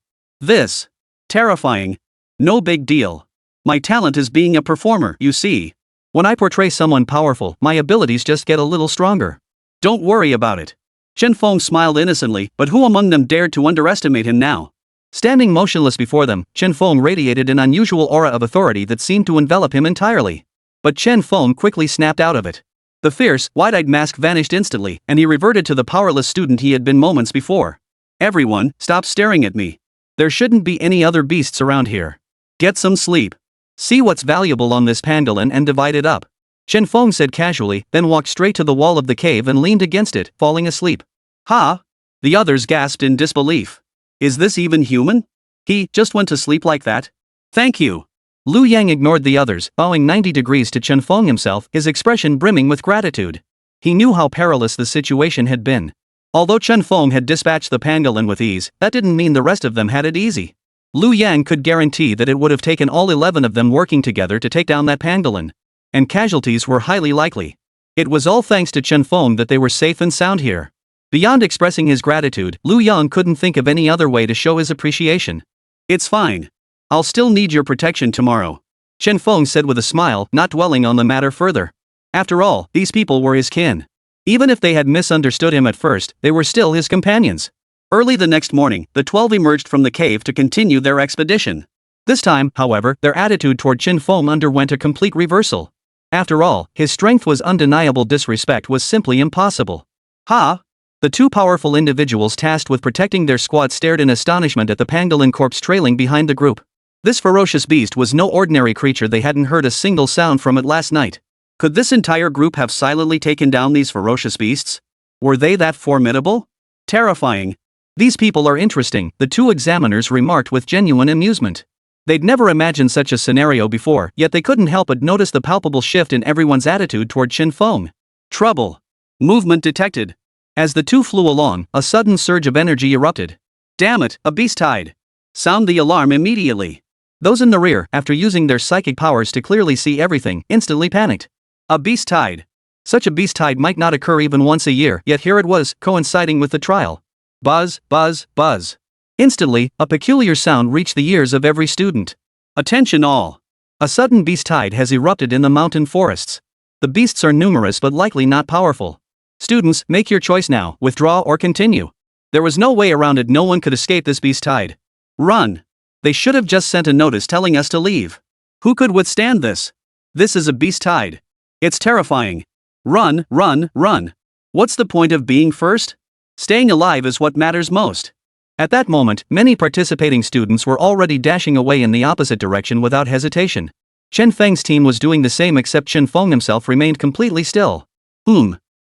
Terrifying. No big deal. My talent is being a performer, you see. When I portray someone powerful, my abilities just get a little stronger. Don't worry about it. Chen Feng smiled innocently, but who among them dared to underestimate him now? Standing motionless before them, Chen Feng radiated an unusual aura of authority that seemed to envelop him entirely. But Chen Feng quickly snapped out of it. The fierce, wide-eyed mask vanished instantly, and he reverted to the powerless student he had been moments before. Everyone, stop staring at me. There shouldn't be any other beasts around here. Get some sleep. See what's valuable on this pangolin and divide it up. Chen Feng said casually, then walked straight to the wall of the cave and leaned against it, falling asleep. Ha! The others gasped in disbelief. Is this even human? He just went to sleep like that? Thank you. Lu Yang ignored the others, bowing 90 degrees to Chen Feng himself, his expression brimming with gratitude. He knew how perilous the situation had been. Although Chen Feng had dispatched the pangolin with ease, that didn't mean the rest of them had it easy. Lu Yang could guarantee that it would have taken all 11 of them working together to take down that pangolin. And casualties were highly likely. It was all thanks to Chen Feng that they were safe and sound here. Beyond expressing his gratitude, Lu Yang couldn't think of any other way to show his appreciation. It's fine. I'll still need your protection tomorrow, Chen Feng said with a smile, not dwelling on the matter further. After all, these people were his kin. Even if they had misunderstood him at first, they were still his companions. Early the next morning, the 12 emerged from the cave to continue their expedition. This time, however, their attitude toward Chen Feng underwent a complete reversal. After all, his strength was undeniable. Disrespect was simply impossible. Ha! The two powerful individuals tasked with protecting their squad stared in astonishment at the pangolin corpse trailing behind the group. This ferocious beast was no ordinary creature. They hadn't heard a single sound from it last night. Could this entire group have silently taken down these ferocious beasts? Were they that formidable? Terrifying. These people are interesting, the two examiners remarked with genuine amusement. They'd never imagined such a scenario before, yet they couldn't help but notice the palpable shift in everyone's attitude toward Chen Feng. Trouble. Movement detected. As the two flew along, a sudden surge of energy erupted. Damn it, a beast tide. Sound the alarm immediately. Those in the rear, after using their psychic powers to clearly see everything, instantly panicked. A beast tide. Such a beast tide might not occur even once a year, yet here it was, coinciding with the trial. Buzz, buzz, buzz. Instantly, a peculiar sound reached the ears of every student. Attention all. A sudden beast tide has erupted in the mountain forests. The beasts are numerous but likely not powerful. Students, make your choice now, withdraw or continue. There was no way around it, no one could escape this beast tide. Run. They should have just sent a notice telling us to leave. Who could withstand this? This is a beast tide. It's terrifying. Run, run, run. What's the point of being first? Staying alive is what matters most. At that moment, many participating students were already dashing away in the opposite direction without hesitation. Chen Feng's team was doing the same, except Chen Feng himself remained completely still.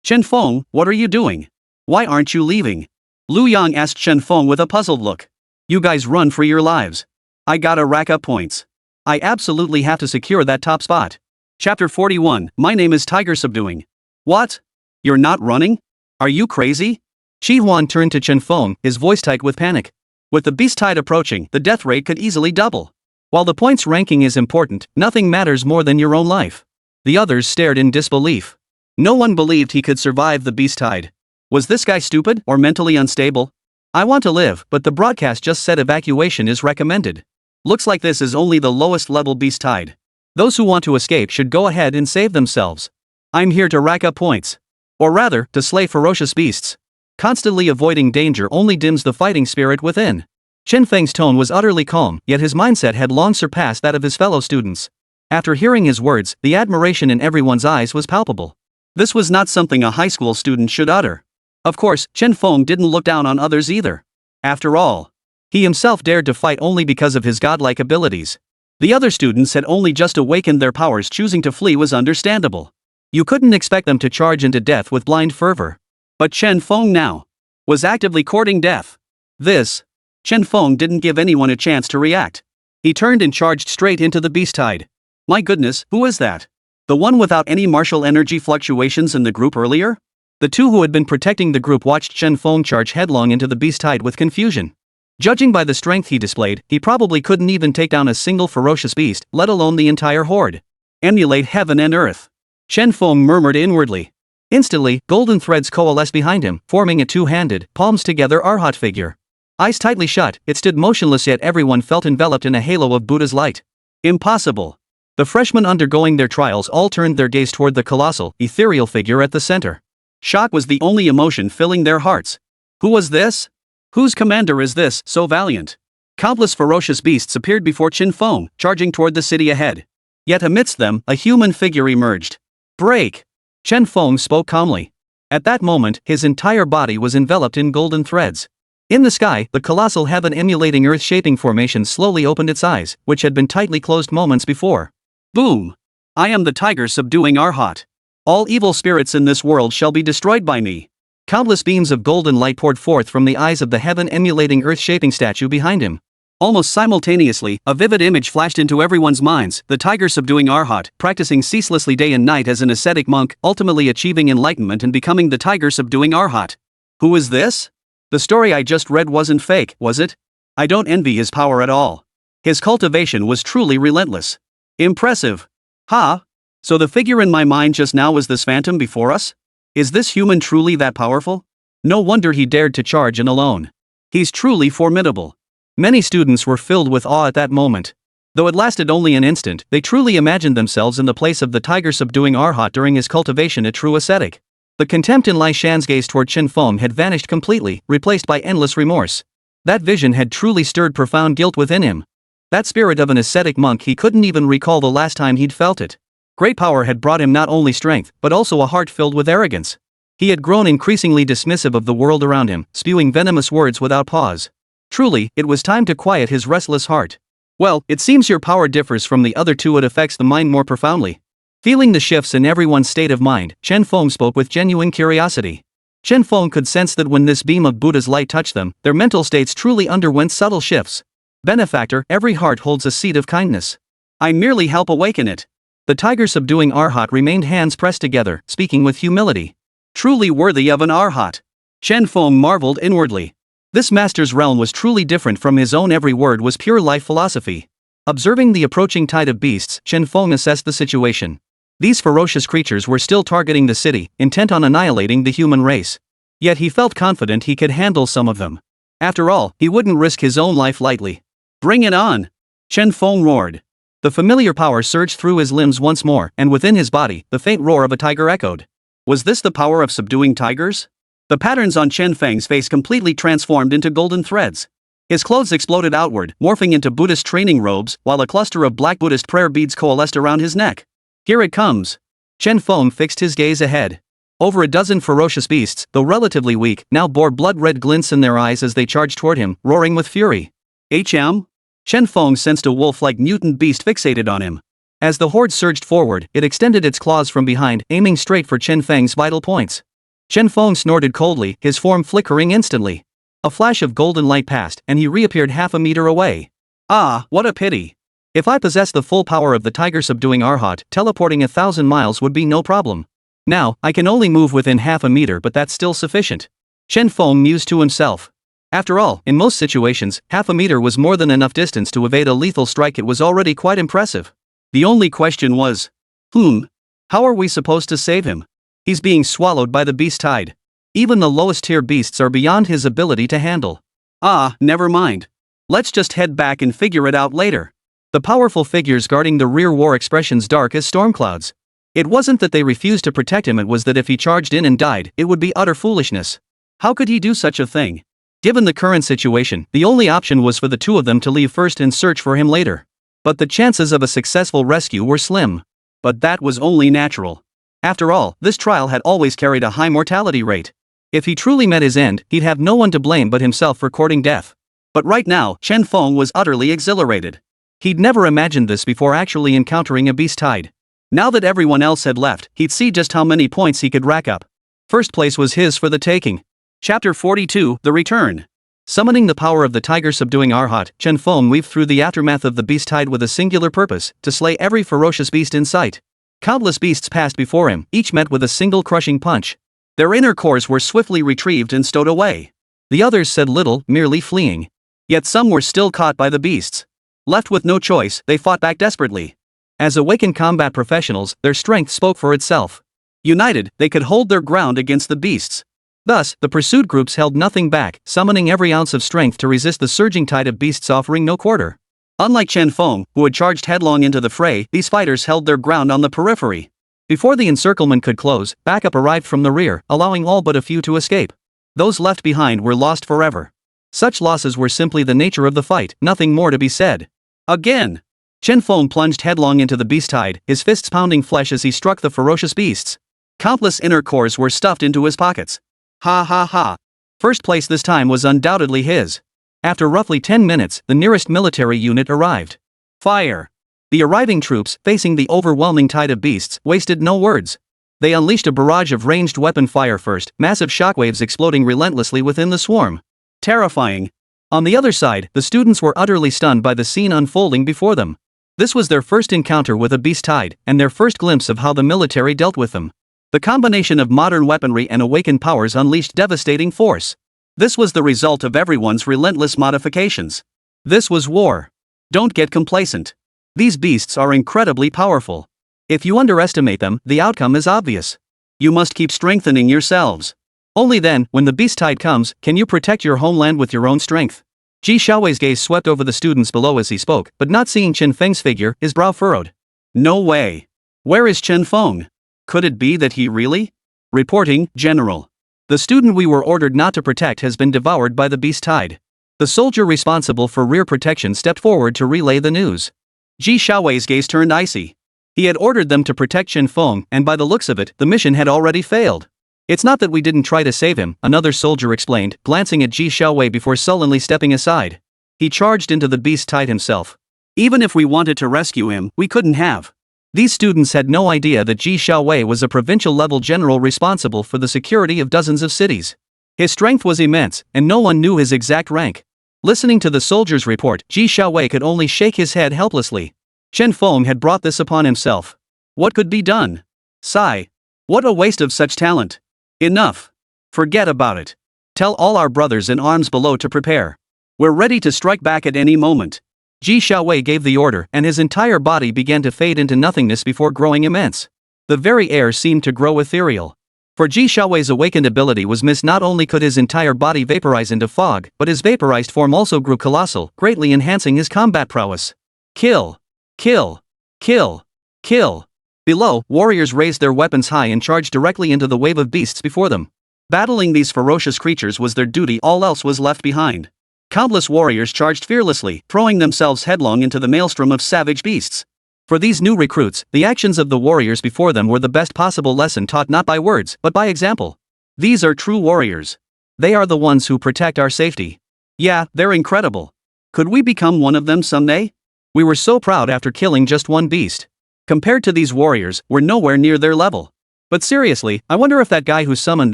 Chen Feng, what are you doing? Why aren't you leaving? Lu Yang asked Chen Feng with a puzzled look. You guys run for your lives. I gotta rack up points. I absolutely have to secure that top spot. Chapter 41, My name is Tiger Subduing. What? You're not running? Are you crazy? Shi Huan turned to Chen Feng, his voice tight with panic. With the beast tide approaching, the death rate could easily double. While the points ranking is important, nothing matters more than your own life. The others stared in disbelief. No one believed he could survive the beast tide. Was this guy stupid or mentally unstable? I want to live, but the broadcast just said evacuation is recommended. Looks like this is only the lowest level beast tide. Those who want to escape should go ahead and save themselves. I'm here to rack up points. Or rather, to slay ferocious beasts. Constantly avoiding danger only dims the fighting spirit within. Chen Feng's tone was utterly calm, yet his mindset had long surpassed that of his fellow students. After hearing his words, the admiration in everyone's eyes was palpable. This was not something a high school student should utter. Of course, Chen Feng didn't look down on others either. After all, he himself dared to fight only because of his godlike abilities. The other students had only just awakened their powers, choosing to flee was understandable. You couldn't expect them to charge into death with blind fervor. But Chen Feng now was actively courting death. Chen Feng didn't give anyone a chance to react. He turned and charged straight into the beast tide. My goodness, who is that? The one without any martial energy fluctuations in the group earlier? The two who had been protecting the group watched Chen Feng charge headlong into the beast tide with confusion. Judging by the strength he displayed, he probably couldn't even take down a single ferocious beast, let alone the entire horde. Emulate heaven and earth. Chen Feng murmured inwardly. Instantly, golden threads coalesced behind him, forming a two-handed, palms together arhat figure. Eyes tightly shut, it stood motionless, yet everyone felt enveloped in a halo of Buddha's light. Impossible. The freshmen undergoing their trials all turned their gaze toward the colossal, ethereal figure at the center. Shock was the only emotion filling their hearts. Who was this? Whose commander is this, so valiant? Countless ferocious beasts appeared before Chen Feng, charging toward the city ahead. Yet amidst them, a human figure emerged. Break! Chen Feng spoke calmly. At that moment, his entire body was enveloped in golden threads. In the sky, the colossal heaven-emulating earth-shaping formation slowly opened its eyes, which had been tightly closed moments before. Boom! I am the tiger subduing Arhat. All evil spirits in this world shall be destroyed by me. Countless beams of golden light poured forth from the eyes of the heaven-emulating earth-shaping statue behind him. Almost simultaneously, a vivid image flashed into everyone's minds, the tiger subduing Arhat, practicing ceaselessly day and night as an ascetic monk, ultimately achieving enlightenment and becoming the tiger subduing Arhat. Who is this? The story I just read wasn't fake, was it? I don't envy his power at all. His cultivation was truly relentless. Impressive. So the figure in my mind just now was this phantom before us? Is this human truly that powerful? No wonder he dared to charge in alone. He's truly formidable. Many students were filled with awe at that moment. Though it lasted only an instant, they truly imagined themselves in the place of the tiger subduing Arhat during his cultivation, a true ascetic. The contempt in Lai Shan's gaze toward Chen Feng had vanished completely, replaced by endless remorse. That vision had truly stirred profound guilt within him. That spirit of an ascetic monk, he couldn't even recall the last time he'd felt it. Great power had brought him not only strength, but also a heart filled with arrogance. He had grown increasingly dismissive of the world around him, spewing venomous words without pause. Truly, it was time to quiet his restless heart. Well, it seems your power differs from the other two. It affects the mind more profoundly. Feeling the shifts in everyone's state of mind, Chen Feng spoke with genuine curiosity. Chen Feng could sense that when this beam of Buddha's light touched them, their mental states truly underwent subtle shifts. Benefactor, every heart holds a seed of kindness. I merely help awaken it. The tiger-subduing Arhat remained hands pressed together, speaking with humility. Truly worthy of an Arhat. Chen Feng marveled inwardly. This master's realm was truly different from his own. Every word was pure life philosophy. Observing the approaching tide of beasts, Chen Feng assessed the situation. These ferocious creatures were still targeting the city, intent on annihilating the human race. Yet he felt confident he could handle some of them. After all, he wouldn't risk his own life lightly. Bring it on! Chen Feng roared. The familiar power surged through his limbs once more, and within his body, the faint roar of a tiger echoed. Was this the power of subduing tigers? The patterns on Chen Feng's face completely transformed into golden threads. His clothes exploded outward, morphing into Buddhist training robes, while a cluster of black Buddhist prayer beads coalesced around his neck. Here it comes. Chen Feng fixed his gaze ahead. Over a dozen ferocious beasts, though relatively weak, now bore blood-red glints in their eyes as they charged toward him, roaring with fury. HM? Chen Feng sensed a wolf-like mutant beast fixated on him. As the horde surged forward, it extended its claws from behind, aiming straight for Chen Feng's vital points. Chen Feng snorted coldly, his form flickering instantly. A flash of golden light passed, and he reappeared half a meter away. Ah, what a pity. If I possessed the full power of the tiger-subduing Arhat, teleporting 1,000 miles would be no problem. Now, I can only move within half a meter, but that's still sufficient. Chen Feng mused to himself. After all, in most situations, half a meter was more than enough distance to evade a lethal strike. It was already quite impressive. The only question was, how are we supposed to save him? He's being swallowed by the beast tide. Even the lowest tier beasts are beyond his ability to handle. Ah, never mind. Let's just head back and figure it out later. The powerful figures guarding the rear wore expressions dark as storm clouds. It wasn't that they refused to protect him, it was that if he charged in and died, it would be utter foolishness. How could he do such a thing? Given the current situation, the only option was for the two of them to leave first and search for him later. But the chances of a successful rescue were slim. But that was only natural. After all, this trial had always carried a high mortality rate. If he truly met his end, he'd have no one to blame but himself for courting death. But right now, Chen Feng was utterly exhilarated. He'd never imagined this before actually encountering a beast tide. Now that everyone else had left, he'd see just how many points he could rack up. First place was his for the taking. Chapter 42, The Return. Summoning the power of the tiger-subduing Arhat, Chen Feng weaved through the aftermath of the beast tide with a singular purpose, to slay every ferocious beast in sight. Countless beasts passed before him, each met with a single crushing punch. Their inner cores were swiftly retrieved and stowed away. The others said little, merely fleeing. Yet some were still caught by the beasts. Left with no choice, they fought back desperately. As awakened combat professionals, their strength spoke for itself. United, they could hold their ground against the beasts. Thus, the pursued groups held nothing back, summoning every ounce of strength to resist the surging tide of beasts offering no quarter. Unlike Chen Feng, who had charged headlong into the fray, these fighters held their ground on the periphery. Before the encirclement could close, backup arrived from the rear, allowing all but a few to escape. Those left behind were lost forever. Such losses were simply the nature of the fight, nothing more to be said. Again! Chen Feng plunged headlong into the beast tide, his fists pounding flesh as he struck the ferocious beasts. Countless inner cores were stuffed into his pockets. Ha ha ha. First place this time was undoubtedly his. After roughly 10 minutes, the nearest military unit arrived. Fire! The arriving troops, facing the overwhelming tide of beasts, wasted no words. They unleashed a barrage of ranged weapon fire first, massive shockwaves exploding relentlessly within the swarm. Terrifying. On the other side, the students were utterly stunned by the scene unfolding before them. This was their first encounter with a beast tide, and their first glimpse of how the military dealt with them. The combination of modern weaponry and awakened powers unleashed devastating force. This was the result of everyone's relentless modifications. This was war. Don't get complacent. These beasts are incredibly powerful. If you underestimate them, the outcome is obvious. You must keep strengthening yourselves. Only then, when the beast tide comes, can you protect your homeland with your own strength. Ji Xiaowei's gaze swept over the students below as he spoke, but not seeing Chen Feng's figure, his brow furrowed. No way. Where is Chen Feng? Could it be that he really? Reporting, General. The student we were ordered not to protect has been devoured by the beast tide. The soldier responsible for rear protection stepped forward to relay the news. Ji Xiaowei's gaze turned icy. He had ordered them to protect Chen Feng, and by the looks of it, the mission had already failed. It's not that we didn't try to save him, another soldier explained, glancing at Ji Xiaowei before sullenly stepping aside. He charged into the beast tide himself. Even if we wanted to rescue him, we couldn't have. These students had no idea that Ji Xiaowei was a provincial-level general responsible for the security of dozens of cities. His strength was immense, and no one knew his exact rank. Listening to the soldier's report, Ji Xiaowei could only shake his head helplessly. Chen Feng had brought this upon himself. What could be done? Sigh. What a waste of such talent. Enough. Forget about it. Tell all our brothers in arms below to prepare. We're ready to strike back at any moment. Ji Xiaowei gave the order, and his entire body began to fade into nothingness before growing immense. The very air seemed to grow ethereal. For Ji Xiaowei's awakened ability was missed. Not only could his entire body vaporize into fog, but his vaporized form also grew colossal, greatly enhancing his combat prowess. Kill! Kill! Kill! Kill! Below, warriors raised their weapons high and charged directly into the wave of beasts before them. Battling these ferocious creatures was their duty, all else was left behind. Countless warriors charged fearlessly, throwing themselves headlong into the maelstrom of savage beasts. For these new recruits, the actions of the warriors before them were the best possible lesson taught not by words, but by example. These are true warriors. They are the ones who protect our safety. Yeah, they're incredible. Could we become one of them someday? We were so proud after killing just one beast. Compared to these warriors, we're nowhere near their level. But seriously, I wonder if that guy who summoned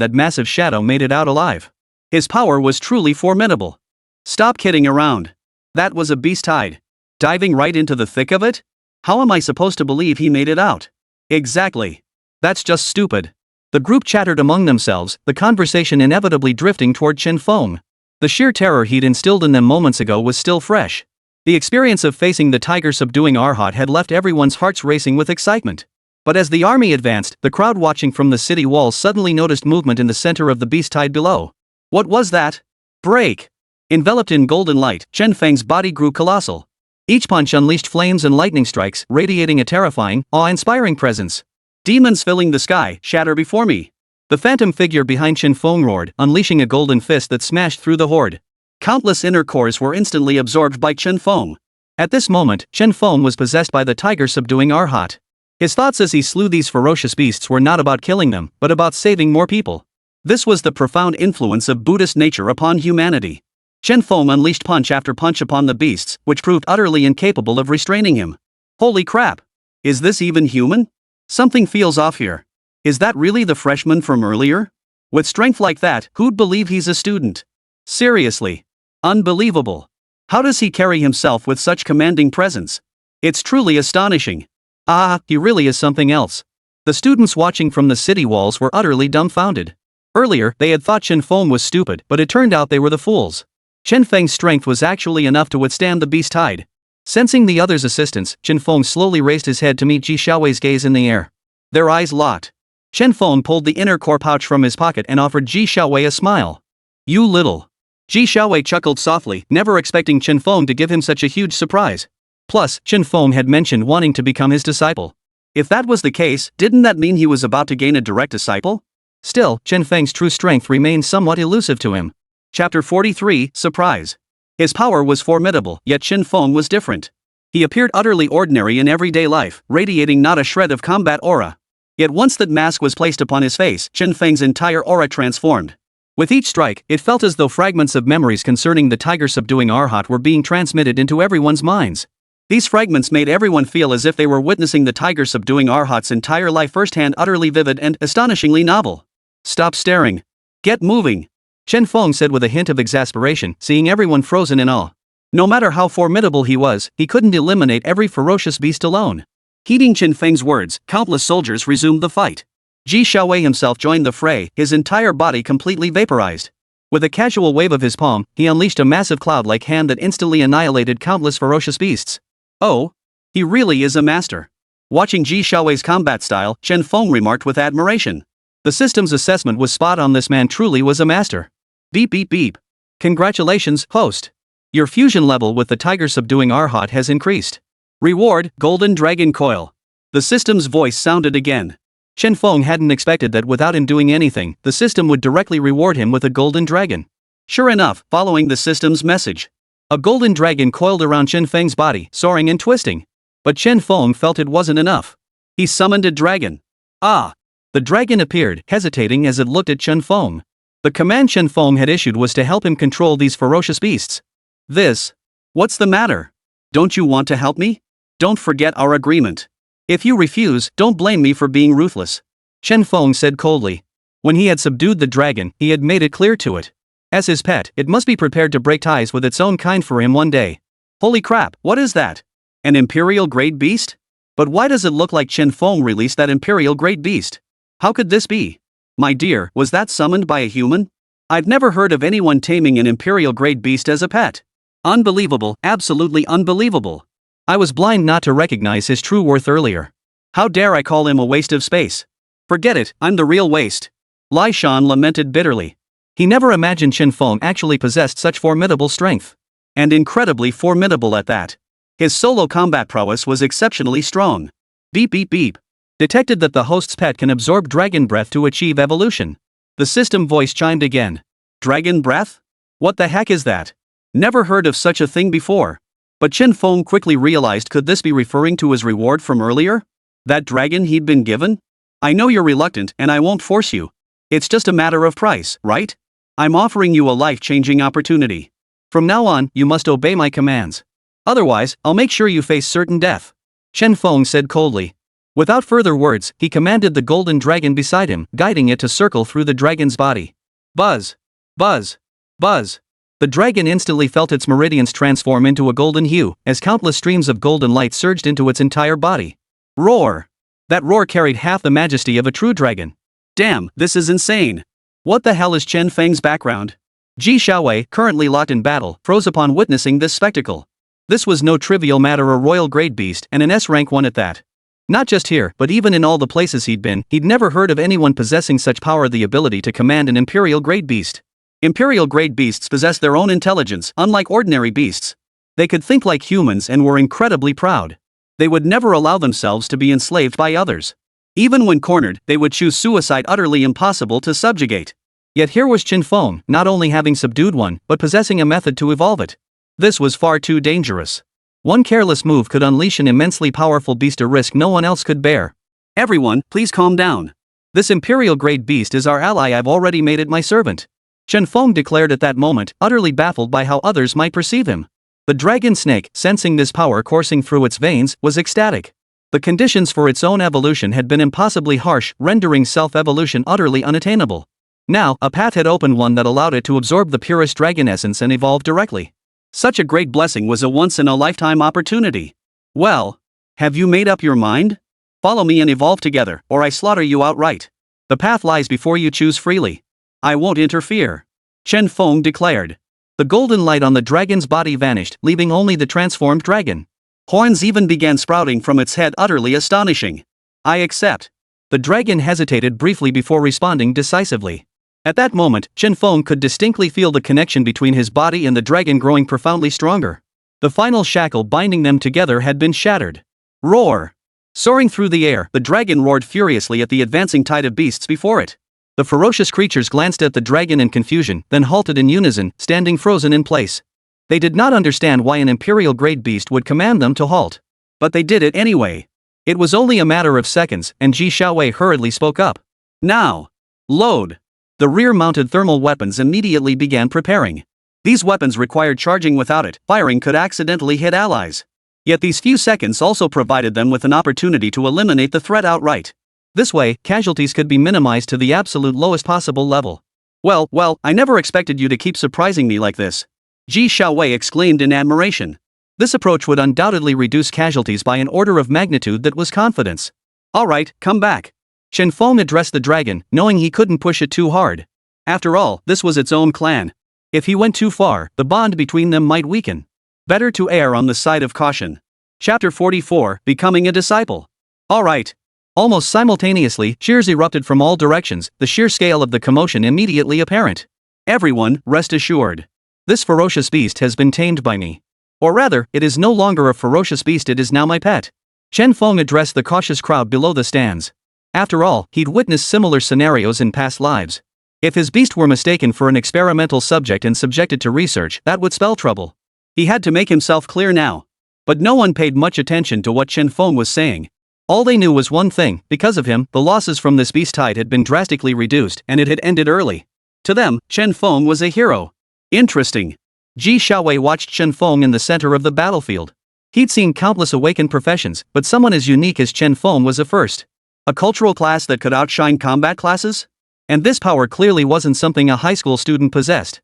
that massive shadow made it out alive. His power was truly formidable. Stop kidding around. That was a beast tide. Diving right into the thick of it? How am I supposed to believe he made it out? Exactly. That's just stupid. The group chattered among themselves, the conversation inevitably drifting toward Chen Feng. The sheer terror he'd instilled in them moments ago was still fresh. The experience of facing the tiger subduing Arhat had left everyone's hearts racing with excitement. But as the army advanced, the crowd watching from the city walls suddenly noticed movement in the center of the beast tide below. What was that? Break! Enveloped in golden light, Chen Feng's body grew colossal. Each punch unleashed flames and lightning strikes, radiating a terrifying, awe-inspiring presence. Demons filling the sky, shatter before me. The phantom figure behind Chen Feng roared, unleashing a golden fist that smashed through the horde. Countless inner cores were instantly absorbed by Chen Feng. At this moment, Chen Feng was possessed by the tiger subduing Arhat. His thoughts as he slew these ferocious beasts were not about killing them, but about saving more people. This was the profound influence of Buddhist nature upon humanity. Chen Feng unleashed punch after punch upon the beasts, which proved utterly incapable of restraining him. Holy crap! Is this even human? Something feels off here. Is that really the freshman from earlier? With strength like that, who'd believe he's a student? Seriously. Unbelievable. How does he carry himself with such commanding presence? It's truly astonishing. Ah, he really is something else. The students watching from the city walls were utterly dumbfounded. Earlier, they had thought Chen Feng was stupid, but it turned out they were the fools. Chen Feng's strength was actually enough to withstand the beast tide. Sensing the other's assistance, Chen Feng slowly raised his head to meet Ji Xiaowei's gaze in the air. Their eyes locked. Chen Feng pulled the inner core pouch from his pocket and offered Ji Xiaowei a smile. You little. Ji Xiaowei chuckled softly, never expecting Chen Feng to give him such a huge surprise. Plus, Chen Feng had mentioned wanting to become his disciple. If that was the case, didn't that mean he was about to gain a direct disciple? Still, Chen Feng's true strength remained somewhat elusive to him. Chapter 43, Surprise. His power was formidable, yet Chen Feng was different. He appeared utterly ordinary in everyday life, radiating not a shred of combat aura. Yet once that mask was placed upon his face, Chen Feng's entire aura transformed. With each strike, it felt as though fragments of memories concerning the tiger subduing Arhat were being transmitted into everyone's minds. These fragments made everyone feel as if they were witnessing the tiger subduing Arhat's entire life firsthand, utterly vivid and astonishingly novel. Stop staring. Get moving. Chen Feng said with a hint of exasperation, seeing everyone frozen in awe. No matter how formidable he was, he couldn't eliminate every ferocious beast alone. Heeding Chen Feng's words, countless soldiers resumed the fight. Ji Xiaowei himself joined the fray, his entire body completely vaporized. With a casual wave of his palm, he unleashed a massive cloud-like hand that instantly annihilated countless ferocious beasts. Oh, he really is a master. Watching Ji Xiaowei's combat style, Chen Feng remarked with admiration. The system's assessment was spot on. This man truly was a master. Beep beep beep. Congratulations, host. Your fusion level with the tiger subduing Arhat has increased. Reward, Golden Dragon Coil. The system's voice sounded again. Chen Feng hadn't expected that without him doing anything, the system would directly reward him with a golden dragon. Sure enough, following the system's message, a golden dragon coiled around Chen Feng's body, soaring and twisting. But Chen Feng felt it wasn't enough. He summoned a dragon. Ah! The dragon appeared, hesitating as it looked at Chen Feng. The command Chen Feng had issued was to help him control these ferocious beasts. What's the matter? Don't you want to help me? Don't forget our agreement. If you refuse, don't blame me for being ruthless. Chen Feng said coldly. When he had subdued the dragon, he had made it clear to it. As his pet, it must be prepared to break ties with its own kind for him one day. Holy crap, what is that? An imperial-grade beast? But why does it look like Chen Feng released that imperial-grade beast? How could this be? My dear, was that summoned by a human? I've never heard of anyone taming an imperial-grade beast as a pet. Unbelievable, absolutely unbelievable. I was blind not to recognize his true worth earlier. How dare I call him a waste of space? Forget it, I'm the real waste. Lai Shan lamented bitterly. He never imagined Chen Feng actually possessed such formidable strength. And incredibly formidable at that. His solo combat prowess was exceptionally strong. Beep beep beep. Detected that the host's pet can absorb dragon breath to achieve evolution. The system voice chimed again. Dragon breath? What the heck is that? Never heard of such a thing before. But Chen Feng quickly realized, could this be referring to his reward from earlier? That dragon he'd been given? I know you're reluctant and I won't force you. It's just a matter of price, right? I'm offering you a life-changing opportunity. From now on, you must obey my commands. Otherwise, I'll make sure you face certain death. Chen Feng said coldly. Without further words, he commanded the golden dragon beside him, guiding it to circle through the dragon's body. Buzz! Buzz! Buzz! The dragon instantly felt its meridians transform into a golden hue, as countless streams of golden light surged into its entire body. Roar! That roar carried half the majesty of a true dragon. Damn, this is insane. What the hell is Chen Feng's background? Ji Xiaowei, currently locked in battle, froze upon witnessing this spectacle. This was no trivial matter, a royal grade beast, and an S-rank one at that. Not just here, but even in all the places he'd been, he'd never heard of anyone possessing such power, the ability to command an imperial grade beast. Imperial grade beasts possess their own intelligence, unlike ordinary beasts. They could think like humans and were incredibly proud. They would never allow themselves to be enslaved by others. Even when cornered, they would choose suicide, utterly impossible to subjugate. Yet here was Chen Feng, not only having subdued one, but possessing a method to evolve it. This was far too dangerous. One careless move could unleash an immensely powerful beast, a risk no one else could bear. Everyone, please calm down. This imperial-grade beast is our ally. I've already made it my servant. Chen Feng declared at that moment, utterly baffled by how others might perceive him. The dragon snake, sensing this power coursing through its veins, was ecstatic. The conditions for its own evolution had been impossibly harsh, rendering self-evolution utterly unattainable. Now, a path had opened, one that allowed it to absorb the purest dragon essence and evolve directly. Such a great blessing was a once-in-a-lifetime opportunity. Well, have you made up your mind? Follow me and evolve together, or I slaughter you outright. The path lies before you, choose freely. I won't interfere. Chen Feng declared. The golden light on the dragon's body vanished, leaving only the transformed dragon. Horns even began sprouting from its head, utterly astonishing. I accept. The dragon hesitated briefly before responding decisively. At that moment, Chen Feng could distinctly feel the connection between his body and the dragon growing profoundly stronger. The final shackle binding them together had been shattered. Roar! Soaring through the air, the dragon roared furiously at the advancing tide of beasts before it. The ferocious creatures glanced at the dragon in confusion, then halted in unison, standing frozen in place. They did not understand why an imperial-grade beast would command them to halt. But they did it anyway. It was only a matter of seconds, and Ji Xiaowei hurriedly spoke up. Now! Load! The rear-mounted thermal weapons immediately began preparing. These weapons required charging. Without it, firing could accidentally hit allies. Yet these few seconds also provided them with an opportunity to eliminate the threat outright. This way, casualties could be minimized to the absolute lowest possible level. Well, I never expected you to keep surprising me like this. Ji Xiaowei exclaimed in admiration. This approach would undoubtedly reduce casualties by an order of magnitude. That was confidence. Alright, come back. Chen Feng addressed the dragon, knowing he couldn't push it too hard. After all, this was its own clan. If he went too far, the bond between them might weaken. Better to err on the side of caution. Chapter 44, Becoming a Disciple. Alright. Almost simultaneously, cheers erupted from all directions, the sheer scale of the commotion immediately apparent. Everyone, rest assured. This ferocious beast has been tamed by me. Or rather, it is no longer a ferocious beast, it is now my pet. Chen Feng addressed the cautious crowd below the stands. After all, he'd witnessed similar scenarios in past lives. If his beast were mistaken for an experimental subject and subjected to research, that would spell trouble. He had to make himself clear now. But no one paid much attention to what Chen Feng was saying. All they knew was one thing: because of him, the losses from this beast tide had been drastically reduced, and it had ended early. To them, Chen Feng was a hero. Interesting. Ji Xiaowei watched Chen Feng in the center of the battlefield. He'd seen countless awakened professions, but someone as unique as Chen Feng was a first. A cultural class that could outshine combat classes? And this power clearly wasn't something a high school student possessed.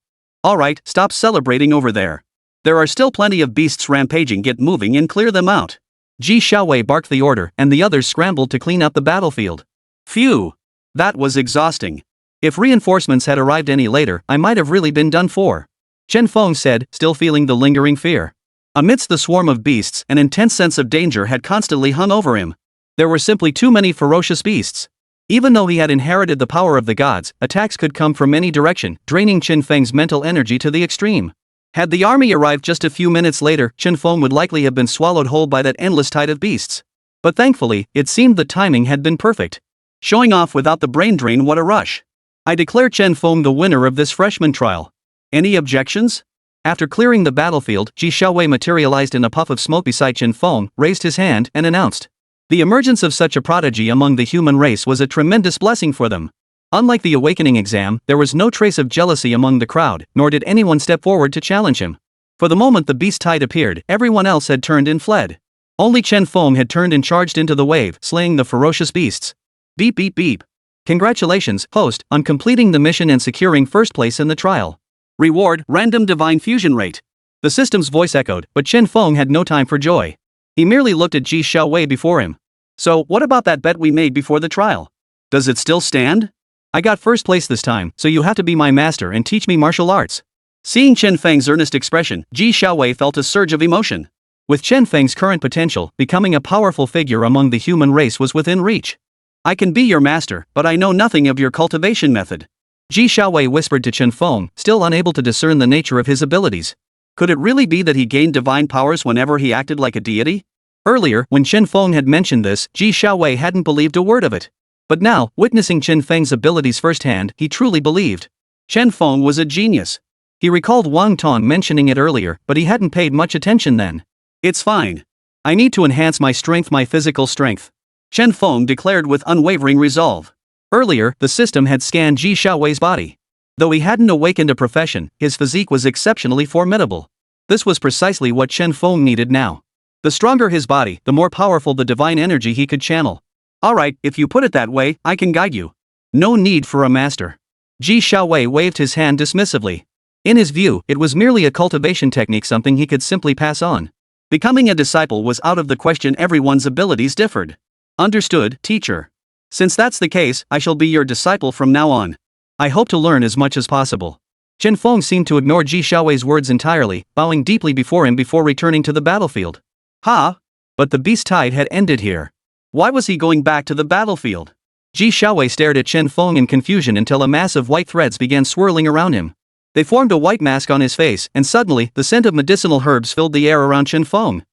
Alright, stop celebrating over there. There are still plenty of beasts rampaging, get moving and clear them out. Ji Xiaowei barked the order, and the others scrambled to clean up the battlefield. Phew! That was exhausting. If reinforcements had arrived any later, I might have really been done for. Chen Feng said, still feeling the lingering fear. Amidst the swarm of beasts, an intense sense of danger had constantly hung over him. There were simply too many ferocious beasts. Even though he had inherited the power of the gods, attacks could come from any direction, draining Chen Feng's mental energy to the extreme. Had the army arrived just a few minutes later, Chen Feng would likely have been swallowed whole by that endless tide of beasts. But thankfully, it seemed the timing had been perfect. Showing off without the brain drain, what a rush. I declare Chen Feng the winner of this freshman trial. Any objections? After clearing the battlefield, Ji Xiaowei materialized in a puff of smoke beside Chen Feng, raised his hand, and announced. The emergence of such a prodigy among the human race was a tremendous blessing for them. Unlike the awakening exam, there was no trace of jealousy among the crowd, nor did anyone step forward to challenge him. For the moment the beast tide appeared, everyone else had turned and fled. Only Chen Feng had turned and charged into the wave, slaying the ferocious beasts. Beep beep beep. Congratulations, host, on completing the mission and securing first place in the trial. Reward, random divine fusion rate. The system's voice echoed, but Chen Feng had no time for joy. He merely looked at Ji Xiaowei before him. So, what about that bet we made before the trial? Does it still stand? I got first place this time, so you have to be my master and teach me martial arts. Seeing Chen Feng's earnest expression, Ji Xiaowei felt a surge of emotion. With Chen Feng's current potential, becoming a powerful figure among the human race was within reach. I can be your master, but I know nothing of your cultivation method. Ji Xiaowei whispered to Chen Feng, still unable to discern the nature of his abilities. Could it really be that he gained divine powers whenever he acted like a deity? Earlier, when Chen Feng had mentioned this, Ji Xiaowei hadn't believed a word of it. But now, witnessing Chen Feng's abilities firsthand, he truly believed. Chen Feng was a genius. He recalled Wang Tong mentioning it earlier, but he hadn't paid much attention then. It's fine. I need to enhance my strength, my physical strength. Chen Feng declared with unwavering resolve. Earlier, the system had scanned Ji Xiaowei's body. Though he hadn't awakened a profession, his physique was exceptionally formidable. This was precisely what Chen Feng needed now. The stronger his body, the more powerful the divine energy he could channel. Alright, if you put it that way, I can guide you. No need for a master. Ji Xiaowei waved his hand dismissively. In his view, it was merely a cultivation technique, something he could simply pass on. Becoming a disciple was out of the question, everyone's abilities differed. Understood, teacher. Since that's the case, I shall be your disciple from now on. I hope to learn as much as possible. Chen Feng seemed to ignore Ji Xiaowei's words entirely, bowing deeply before him before returning to the battlefield. But the beast tide had ended here. Why was he going back to the battlefield? Ji Xiaowei stared at Chen Feng in confusion until a mass of white threads began swirling around him. They formed a white mask on his face, and suddenly, the scent of medicinal herbs filled the air around Chen Feng.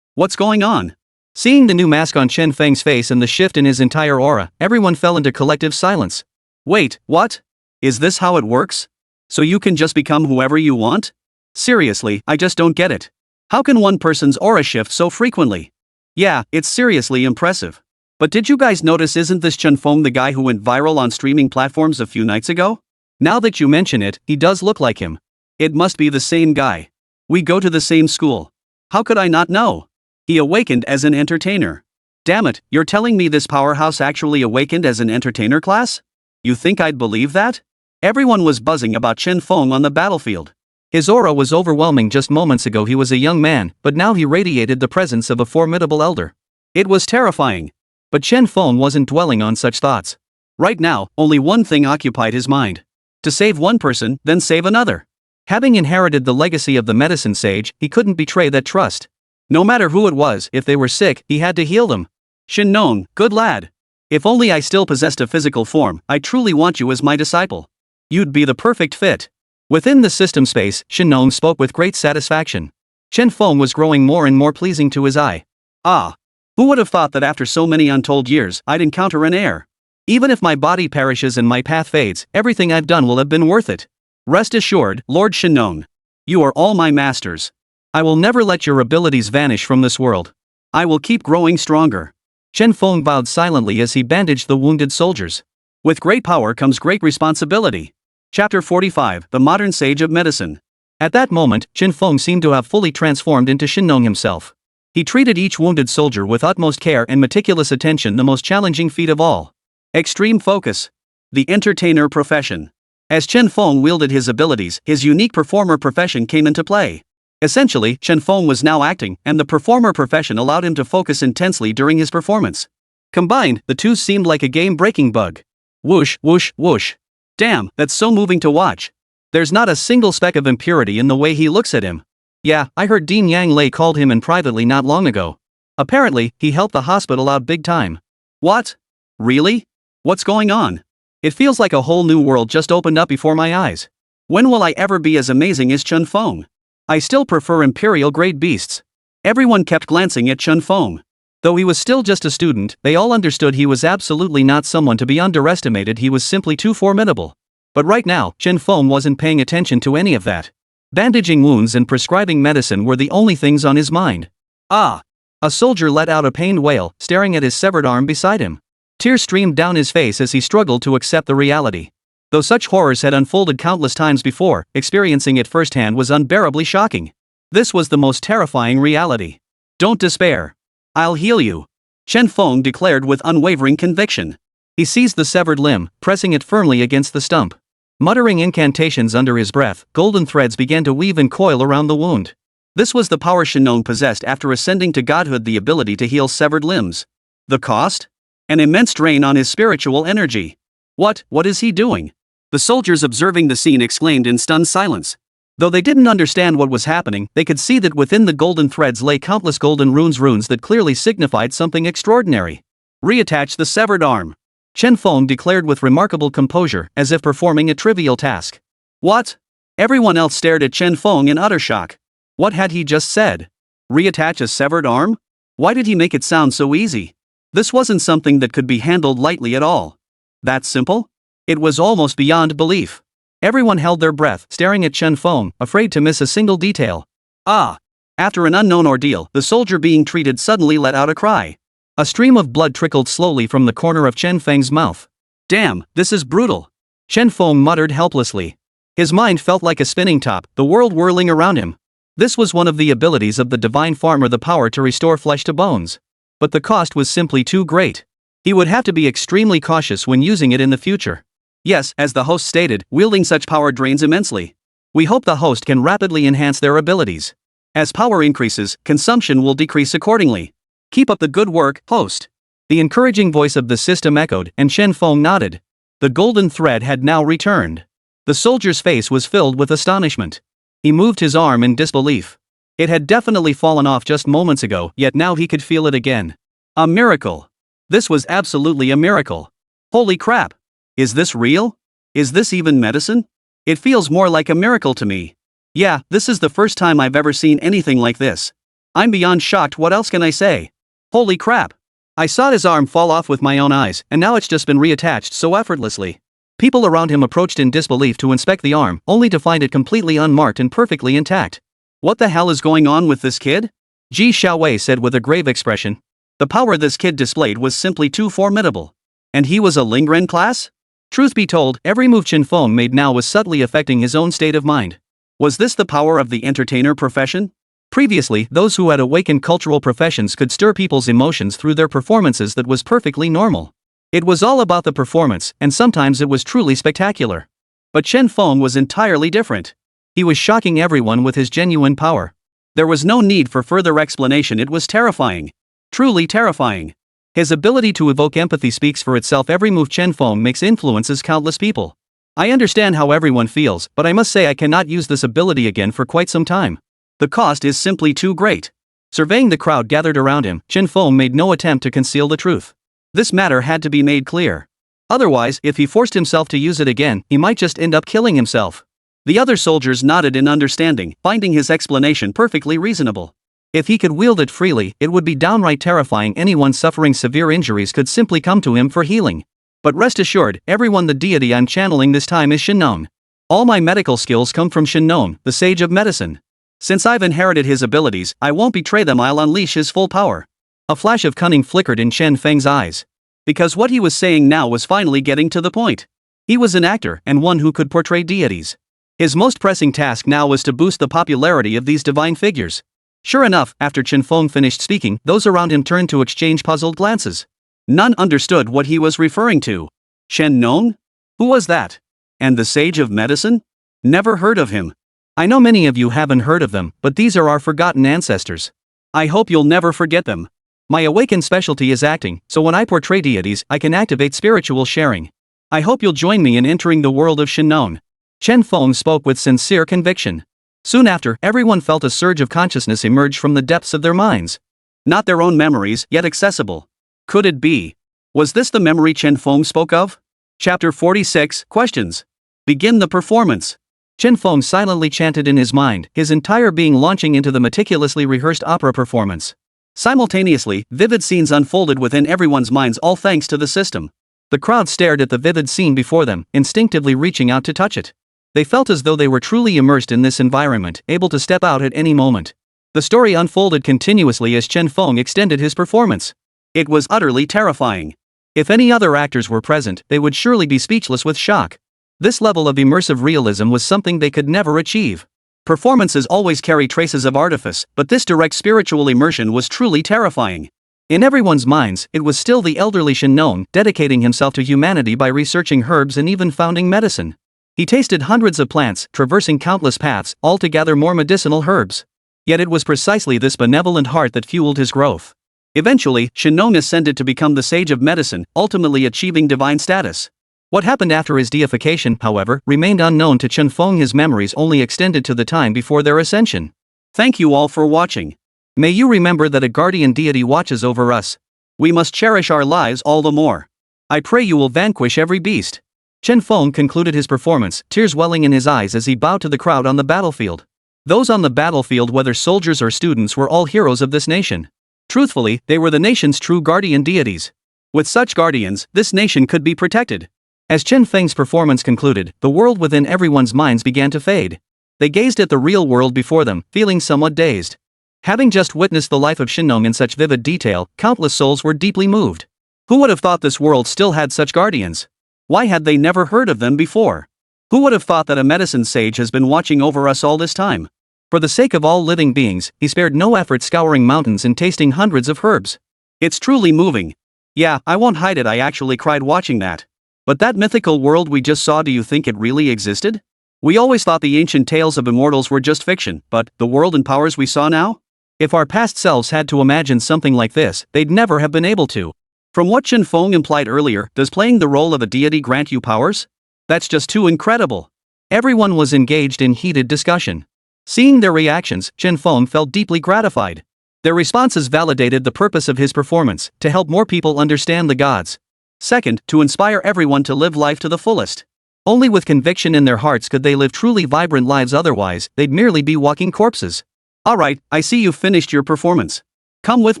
What's going on? Seeing the new mask on Chen Feng's face and the shift in his entire aura, everyone fell into collective silence. Wait, what? Is this how it works? So you can just become whoever you want? Seriously, I just don't get it. How can one person's aura shift so frequently? Yeah, it's seriously impressive. But did you guys notice, isn't this Chen Feng the guy who went viral on streaming platforms a few nights ago? Now that you mention it, he does look like him. It must be the same guy. We go to the same school. How could I not know? He awakened as an entertainer. Damn it, you're telling me this powerhouse actually awakened as an entertainer class? You think I'd believe that? Everyone was buzzing about Chen Feng on the battlefield. His aura was overwhelming. Just moments ago he was a young man, but now he radiated the presence of a formidable elder. It was terrifying. But Chen Feng wasn't dwelling on such thoughts. Right now, only one thing occupied his mind. To save one person, then save another. Having inherited the legacy of the medicine sage, he couldn't betray that trust. No matter who it was, if they were sick, he had to heal them. Shen Nong, good lad. If only I still possessed a physical form, I truly want you as my disciple. You'd be the perfect fit. Within the system space, Shen Nong spoke with great satisfaction. Chen Feng was growing more and more pleasing to his eye. Who would have thought that after so many untold years, I'd encounter an heir? Even if my body perishes and my path fades, everything I've done will have been worth it. Rest assured, Lord Shen Nong. You are all my masters. I will never let your abilities vanish from this world. I will keep growing stronger. Chen Feng bowed silently as he bandaged the wounded soldiers. With great power comes great responsibility. Chapter 45, The Modern Sage of Medicine. At that moment, Chen Feng seemed to have fully transformed into Shen Yang himself. He treated each wounded soldier with utmost care and meticulous attention, the most challenging feat of all. Extreme focus. The entertainer profession. As Chen Feng wielded his abilities, his unique performer profession came into play. Essentially, Chen Feng was now acting, and the performer profession allowed him to focus intensely during his performance. Combined, the two seemed like a game-breaking bug. Whoosh, whoosh, whoosh. Damn, that's so moving to watch. There's not a single speck of impurity in the way he looks at him. Yeah, I heard Dean Yang Lei called him in privately not long ago. Apparently, he helped the hospital out big time. What? Really? What's going on? It feels like a whole new world just opened up before my eyes. When will I ever be as amazing as Chen Feng? I still prefer imperial-grade beasts. Everyone kept glancing at Chen Feng. Though he was still just a student, they all understood he was absolutely not someone to be underestimated. He was simply too formidable. But right now, Chen Feng wasn't paying attention to any of that. Bandaging wounds and prescribing medicine were the only things on his mind. Ah! A soldier let out a pained wail, staring at his severed arm beside him. Tears streamed down his face as he struggled to accept the reality. Though such horrors had unfolded countless times before, experiencing it firsthand was unbearably shocking. This was the most terrifying reality. Don't despair. I'll heal you. Chen Feng declared with unwavering conviction. He seized the severed limb, pressing it firmly against the stump. Muttering incantations under his breath, golden threads began to weave and coil around the wound. This was the power Shen Yang possessed after ascending to godhood, the ability to heal severed limbs. The cost? An immense drain on his spiritual energy. What is he doing? The soldiers observing the scene exclaimed in stunned silence. Though they didn't understand what was happening, they could see that within the golden threads lay countless golden runes that clearly signified something extraordinary. Reattach the severed arm. Chen Feng declared with remarkable composure, as if performing a trivial task. What? Everyone else stared at Chen Feng in utter shock. What had he just said? Reattach a severed arm? Why did he make it sound so easy? This wasn't something that could be handled lightly at all. That simple? It was almost beyond belief. Everyone held their breath, staring at Chen Feng, afraid to miss a single detail. Ah! After an unknown ordeal, the soldier being treated suddenly let out a cry. A stream of blood trickled slowly from the corner of Chen Feng's mouth. Damn, this is brutal. Chen Feng muttered helplessly. His mind felt like a spinning top, the world whirling around him. This was one of the abilities of the divine farmer, the power to restore flesh to bones. But the cost was simply too great. He would have to be extremely cautious when using it in the future. Yes, as the host stated, wielding such power drains immensely. We hope the host can rapidly enhance their abilities. As power increases, consumption will decrease accordingly. Keep up the good work, host. The encouraging voice of the system echoed, and Chen Feng nodded. The golden thread had now returned. The soldier's face was filled with astonishment. He moved his arm in disbelief. It had definitely fallen off just moments ago, yet now he could feel it again. A miracle. This was absolutely a miracle. Holy crap. Is this real? Is this even medicine? It feels more like a miracle to me. Yeah, this is the first time I've ever seen anything like this. I'm beyond shocked. What else can I say? Holy crap. I saw his arm fall off with my own eyes, and now it's just been reattached so effortlessly. People around him approached in disbelief to inspect the arm, only to find it completely unmarked and perfectly intact. What the hell is going on with this kid? Ji Xiaowei said with a grave expression. The power this kid displayed was simply too formidable. And he was a Lingren class? Truth be told, every move Chen Feng made now was subtly affecting his own state of mind. Was this the power of the entertainer profession? Previously, those who had awakened cultural professions could stir people's emotions through their performances. That was perfectly normal. It was all about the performance, and sometimes it was truly spectacular. But Chen Feng was entirely different. He was shocking everyone with his genuine power. There was no need for further explanation. It was terrifying. Truly terrifying. His ability to evoke empathy speaks for itself. Every move Chen Feng makes influences countless people. I understand how everyone feels, but I must say I cannot use this ability again for quite some time. The cost is simply too great. Surveying the crowd gathered around him, Chen Feng made no attempt to conceal the truth. This matter had to be made clear. Otherwise, if he forced himself to use it again, he might just end up killing himself. The other soldiers nodded in understanding, finding his explanation perfectly reasonable. If he could wield it freely, it would be downright terrifying. Anyone suffering severe injuries could simply come to him for healing. But rest assured, everyone, the deity I'm channeling this time is Shen Yang. All my medical skills come from Shen Yang, the sage of medicine. Since I've inherited his abilities, I won't betray them. I'll unleash his full power. A flash of cunning flickered in Chen Feng's eyes. Because what he was saying now was finally getting to the point. He was an actor, and one who could portray deities. His most pressing task now was to boost the popularity of these divine figures. Sure enough, after Chen Feng finished speaking, those around him turned to exchange puzzled glances. None understood what he was referring to. Shen Nong? Who was that? And the Sage of Medicine? Never heard of him. I know many of you haven't heard of them, but these are our forgotten ancestors. I hope you'll never forget them. My awakened specialty is acting, so when I portray deities, I can activate spiritual sharing. I hope you'll join me in entering the world of Shen Nong. Chen Feng spoke with sincere conviction. Soon after, everyone felt a surge of consciousness emerge from the depths of their minds. Not their own memories, yet accessible. Could it be? Was this the memory Chen Feng spoke of? Chapter 46, Questions. Begin the performance. Chen Feng silently chanted in his mind, his entire being launching into the meticulously rehearsed opera performance. Simultaneously, vivid scenes unfolded within everyone's minds, all thanks to the system. The crowd stared at the vivid scene before them, instinctively reaching out to touch it. They felt as though they were truly immersed in this environment, able to step out at any moment. The story unfolded continuously as Chen Feng extended his performance. It was utterly terrifying. If any other actors were present, they would surely be speechless with shock. This level of immersive realism was something they could never achieve. Performances always carry traces of artifice, but this direct spiritual immersion was truly terrifying. In everyone's minds, it was still the elderly Shen Nong, dedicating himself to humanity by researching herbs and even founding medicine. He tasted hundreds of plants, traversing countless paths, all to gather more medicinal herbs. Yet it was precisely this benevolent heart that fueled his growth. Eventually, Shen Nong ascended to become the Sage of Medicine, ultimately achieving divine status. What happened after his deification, however, remained unknown to Chen Feng. His memories only extended to the time before their ascension. Thank you all for watching. May you remember that a guardian deity watches over us. We must cherish our lives all the more. I pray you will vanquish every beast. Chen Feng concluded his performance, tears welling in his eyes as he bowed to the crowd on the battlefield. Those on the battlefield, whether soldiers or students, were all heroes of this nation. Truthfully, they were the nation's true guardian deities. With such guardians, this nation could be protected. As Chen Feng's performance concluded, the world within everyone's minds began to fade. They gazed at the real world before them, feeling somewhat dazed. Having just witnessed the life of Shen Nong in such vivid detail, countless souls were deeply moved. Who would have thought this world still had such guardians? Why had they never heard of them before? Who would have thought that a medicine sage has been watching over us all this time? For the sake of all living beings, he spared no effort scouring mountains and tasting hundreds of herbs. It's truly moving. Yeah, I won't hide it, I actually cried watching that. But that mythical world we just saw, do you think it really existed? We always thought the ancient tales of immortals were just fiction, but the world and powers we saw now? If our past selves had to imagine something like this, they'd never have been able to. From what Chen Feng implied earlier, does playing the role of a deity grant you powers? That's just too incredible. Everyone was engaged in heated discussion. Seeing their reactions, Chen Feng felt deeply gratified. Their responses validated the purpose of his performance, to help more people understand the gods. Second, to inspire everyone to live life to the fullest. Only with conviction in their hearts could they live truly vibrant lives, otherwise, they'd merely be walking corpses. Alright, I see you've finished your performance. Come with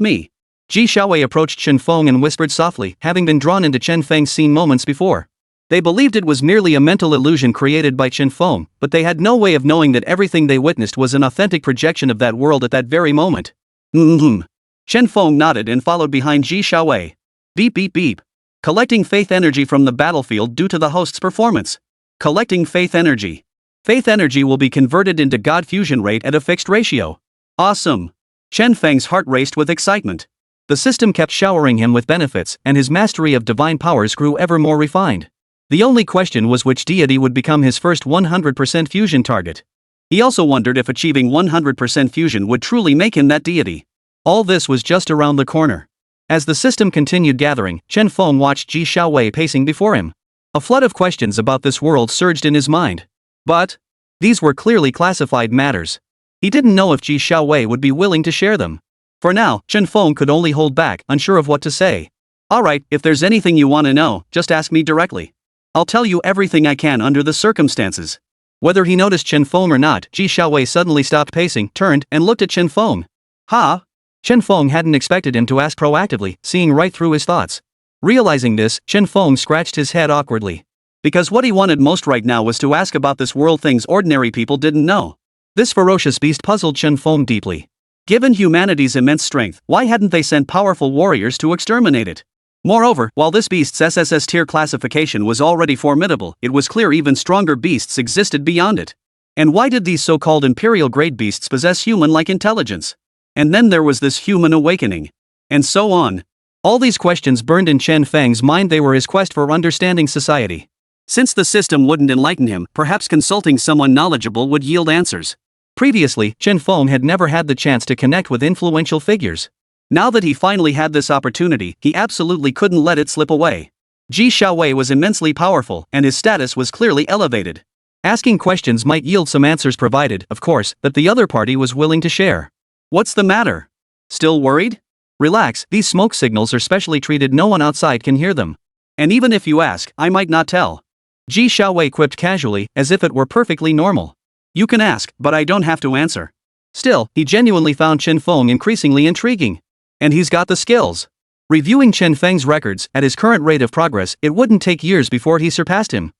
me. Ji Xiaowei approached Chen Feng and whispered softly, having been drawn into Chen Feng's scene moments before. They believed it was merely a mental illusion created by Chen Feng, but they had no way of knowing that everything they witnessed was an authentic projection of that world at that very moment. Chen Feng nodded and followed behind Ji Xiaowei. Beep beep beep. Collecting faith energy from the battlefield due to the host's performance. Collecting faith energy. Faith energy will be converted into God fusion rate at a fixed ratio. Awesome. Chen Feng's heart raced with excitement. The system kept showering him with benefits, and his mastery of divine powers grew ever more refined. The only question was which deity would become his first 100% fusion target. He also wondered if achieving 100% fusion would truly make him that deity. All this was just around the corner. As the system continued gathering, Chen Feng watched Ji Xiaowei pacing before him. A flood of questions about this world surged in his mind. But these were clearly classified matters. He didn't know if Ji Xiaowei would be willing to share them. For now, Chen Feng could only hold back, unsure of what to say. Alright, if there's anything you want to know, just ask me directly. I'll tell you everything I can under the circumstances. Whether he noticed Chen Feng or not, Ji Xiaowei suddenly stopped pacing, turned, and looked at Chen Feng. Ha! Chen Feng hadn't expected him to ask proactively, seeing right through his thoughts. Realizing this, Chen Feng scratched his head awkwardly. Because what he wanted most right now was to ask about this world, things ordinary people didn't know. This ferocious beast puzzled Chen Feng deeply. Given humanity's immense strength, why hadn't they sent powerful warriors to exterminate it? Moreover, while this beast's SSS tier classification was already formidable, it was clear even stronger beasts existed beyond it. And why did these so-called imperial-grade beasts possess human-like intelligence? And then there was this human awakening. And so on. All these questions burned in Chen Feng's mind. They were his quest for understanding society. Since the system wouldn't enlighten him, perhaps consulting someone knowledgeable would yield answers. Previously, Chen Feng had never had the chance to connect with influential figures. Now that he finally had this opportunity, he absolutely couldn't let it slip away. Ji Xiaowei was immensely powerful, and his status was clearly elevated. Asking questions might yield some answers provided, of course, that the other party was willing to share. What's the matter? Still worried? Relax, these smoke signals are specially treated. No one outside can hear them. And even if you ask, I might not tell. Ji Xiaowei quipped casually, as if it were perfectly normal. You can ask, but I don't have to answer. Still, he genuinely found Chen Feng increasingly intriguing. And he's got the skills. Reviewing Chen Feng's records, at his current rate of progress, it wouldn't take years before he surpassed him.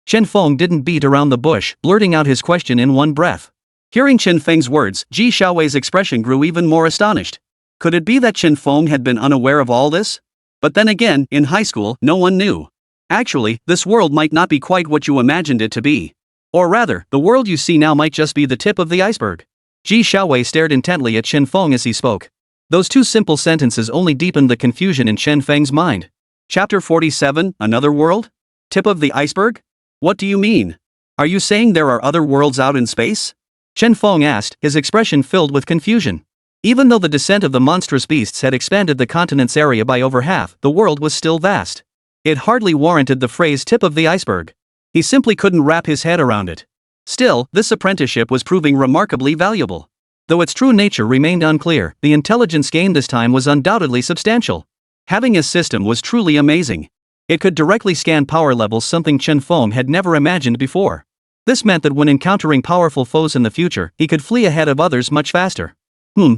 Chen Feng didn't beat around the bush, blurting out his question in one breath. Hearing Chen Feng's words, Ji Xiaowei's expression grew even more astonished. Could it be that Chen Feng had been unaware of all this? But then again, in high school, no one knew. Actually, this world might not be quite what you imagined it to be. Or rather, the world you see now might just be the tip of the iceberg. Ji Xiaowei stared intently at Chen Feng as he spoke. Those two simple sentences only deepened the confusion in Chen Feng's mind. Chapter 47, Another World? Tip of the iceberg? What do you mean? Are you saying there are other worlds out in space? Chen Feng asked, his expression filled with confusion. Even though the descent of the monstrous beasts had expanded the continent's area by over half, the world was still vast. It hardly warranted the phrase tip of the iceberg. He simply couldn't wrap his head around it. Still, this apprenticeship was proving remarkably valuable. Though its true nature remained unclear, the intelligence gained this time was undoubtedly substantial. Having a system was truly amazing. It could directly scan power levels, something Chen Feng had never imagined before. This meant that when encountering powerful foes in the future, he could flee ahead of others much faster.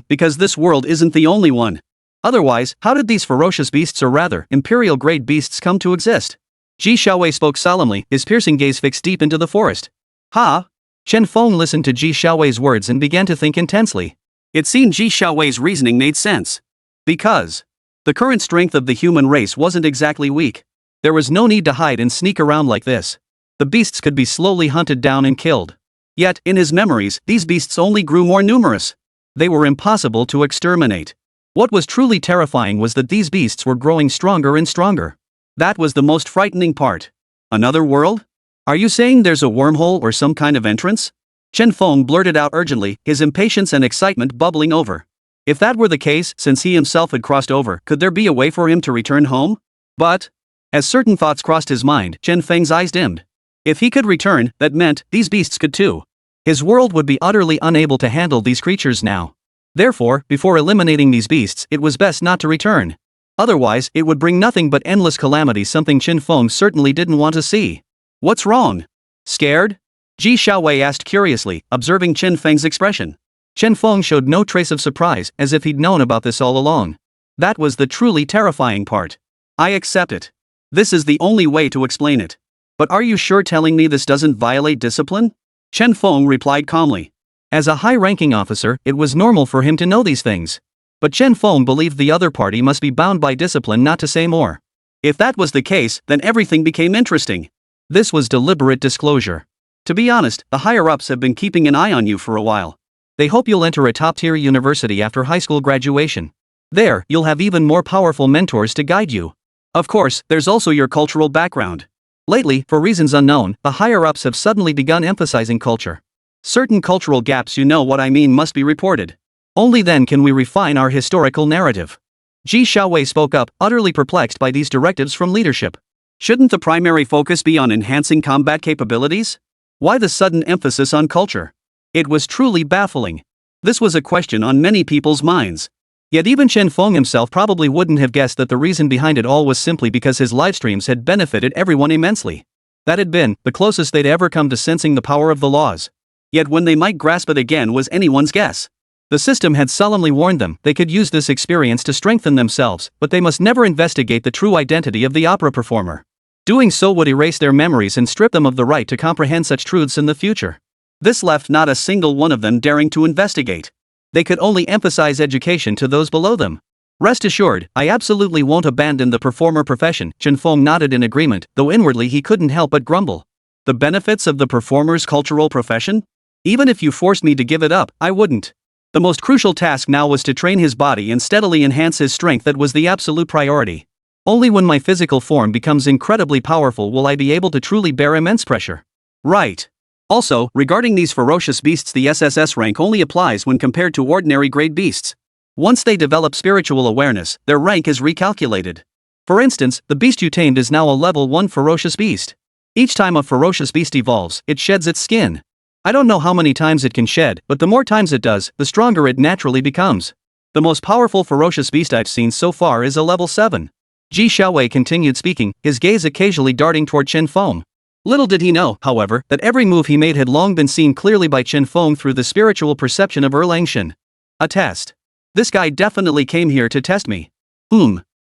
Because this world isn't the only one. Otherwise, how did these ferocious beasts, or rather, imperial-grade beasts, come to exist? Ji Xiaowei spoke solemnly, his piercing gaze fixed deep into the forest. Chen Feng listened to Ji Xiaowei's words and began to think intensely. It seemed Ji Xiaowei's reasoning made sense. Because the current strength of the human race wasn't exactly weak. There was no need to hide and sneak around like this. The beasts could be slowly hunted down and killed. Yet, in his memories, these beasts only grew more numerous. They were impossible to exterminate. What was truly terrifying was that these beasts were growing stronger and stronger. That was the most frightening part. Another world? Are you saying there's a wormhole or some kind of entrance? Chen Feng blurted out urgently, his impatience and excitement bubbling over. If that were the case, since he himself had crossed over, could there be a way for him to return home? But, as certain thoughts crossed his mind, Chen Feng's eyes dimmed. If he could return, that meant these beasts could too. His world would be utterly unable to handle these creatures now. Therefore, before eliminating these beasts, it was best not to return. Otherwise, it would bring nothing but endless calamity, something Chen Feng certainly didn't want to see. What's wrong? Scared? Ji Xiaowei asked curiously, observing Chen Feng's expression. Chen Feng showed no trace of surprise, as if he'd known about this all along. That was the truly terrifying part. I accept it. This is the only way to explain it. But are you sure telling me this doesn't violate discipline? Chen Feng replied calmly. As a high-ranking officer, it was normal for him to know these things. But Chen Feng believed the other party must be bound by discipline, not to say more. If that was the case, then everything became interesting. This was deliberate disclosure. To be honest, the higher-ups have been keeping an eye on you for a while. They hope you'll enter a top-tier university after high school graduation. There, you'll have even more powerful mentors to guide you. Of course, there's also your cultural background. Lately, for reasons unknown, the higher-ups have suddenly begun emphasizing culture. Certain cultural gaps, you know what I mean, must be reported. Only then can we refine our historical narrative. Ji Xiaowei spoke up, utterly perplexed by these directives from leadership. Shouldn't the primary focus be on enhancing combat capabilities? Why the sudden emphasis on culture? It was truly baffling. This was a question on many people's minds. Yet even Chen Feng himself probably wouldn't have guessed that the reason behind it all was simply because his livestreams had benefited everyone immensely. That had been the closest they'd ever come to sensing the power of the laws. Yet when they might grasp it again was anyone's guess. The system had solemnly warned them they could use this experience to strengthen themselves, but they must never investigate the true identity of the opera performer. Doing so would erase their memories and strip them of the right to comprehend such truths in the future. This left not a single one of them daring to investigate. They could only emphasize education to those below them. Rest assured, I absolutely won't abandon the performer profession. Chen Feng nodded in agreement, though inwardly he couldn't help but grumble. The benefits of the performer's cultural profession? Even if you forced me to give it up, I wouldn't. The most crucial task now was to train his body and steadily enhance his strength. That was the absolute priority. Only when my physical form becomes incredibly powerful will I be able to truly bear immense pressure. Right. Also, regarding these ferocious beasts, the SSS rank only applies when compared to ordinary grade beasts. Once they develop spiritual awareness, their rank is recalculated. For instance, the beast you tamed is now a level 1 ferocious beast. Each time a ferocious beast evolves, it sheds its skin. I don't know how many times it can shed, but the more times it does, the stronger it naturally becomes. The most powerful ferocious beast I've seen so far is a level 7. Ji Xiaowei continued speaking, his gaze occasionally darting toward Chen Feng. Little did he know, however, that every move he made had long been seen clearly by Chen Feng through the spiritual perception of Erlang Shen. A test. This guy definitely came here to test me.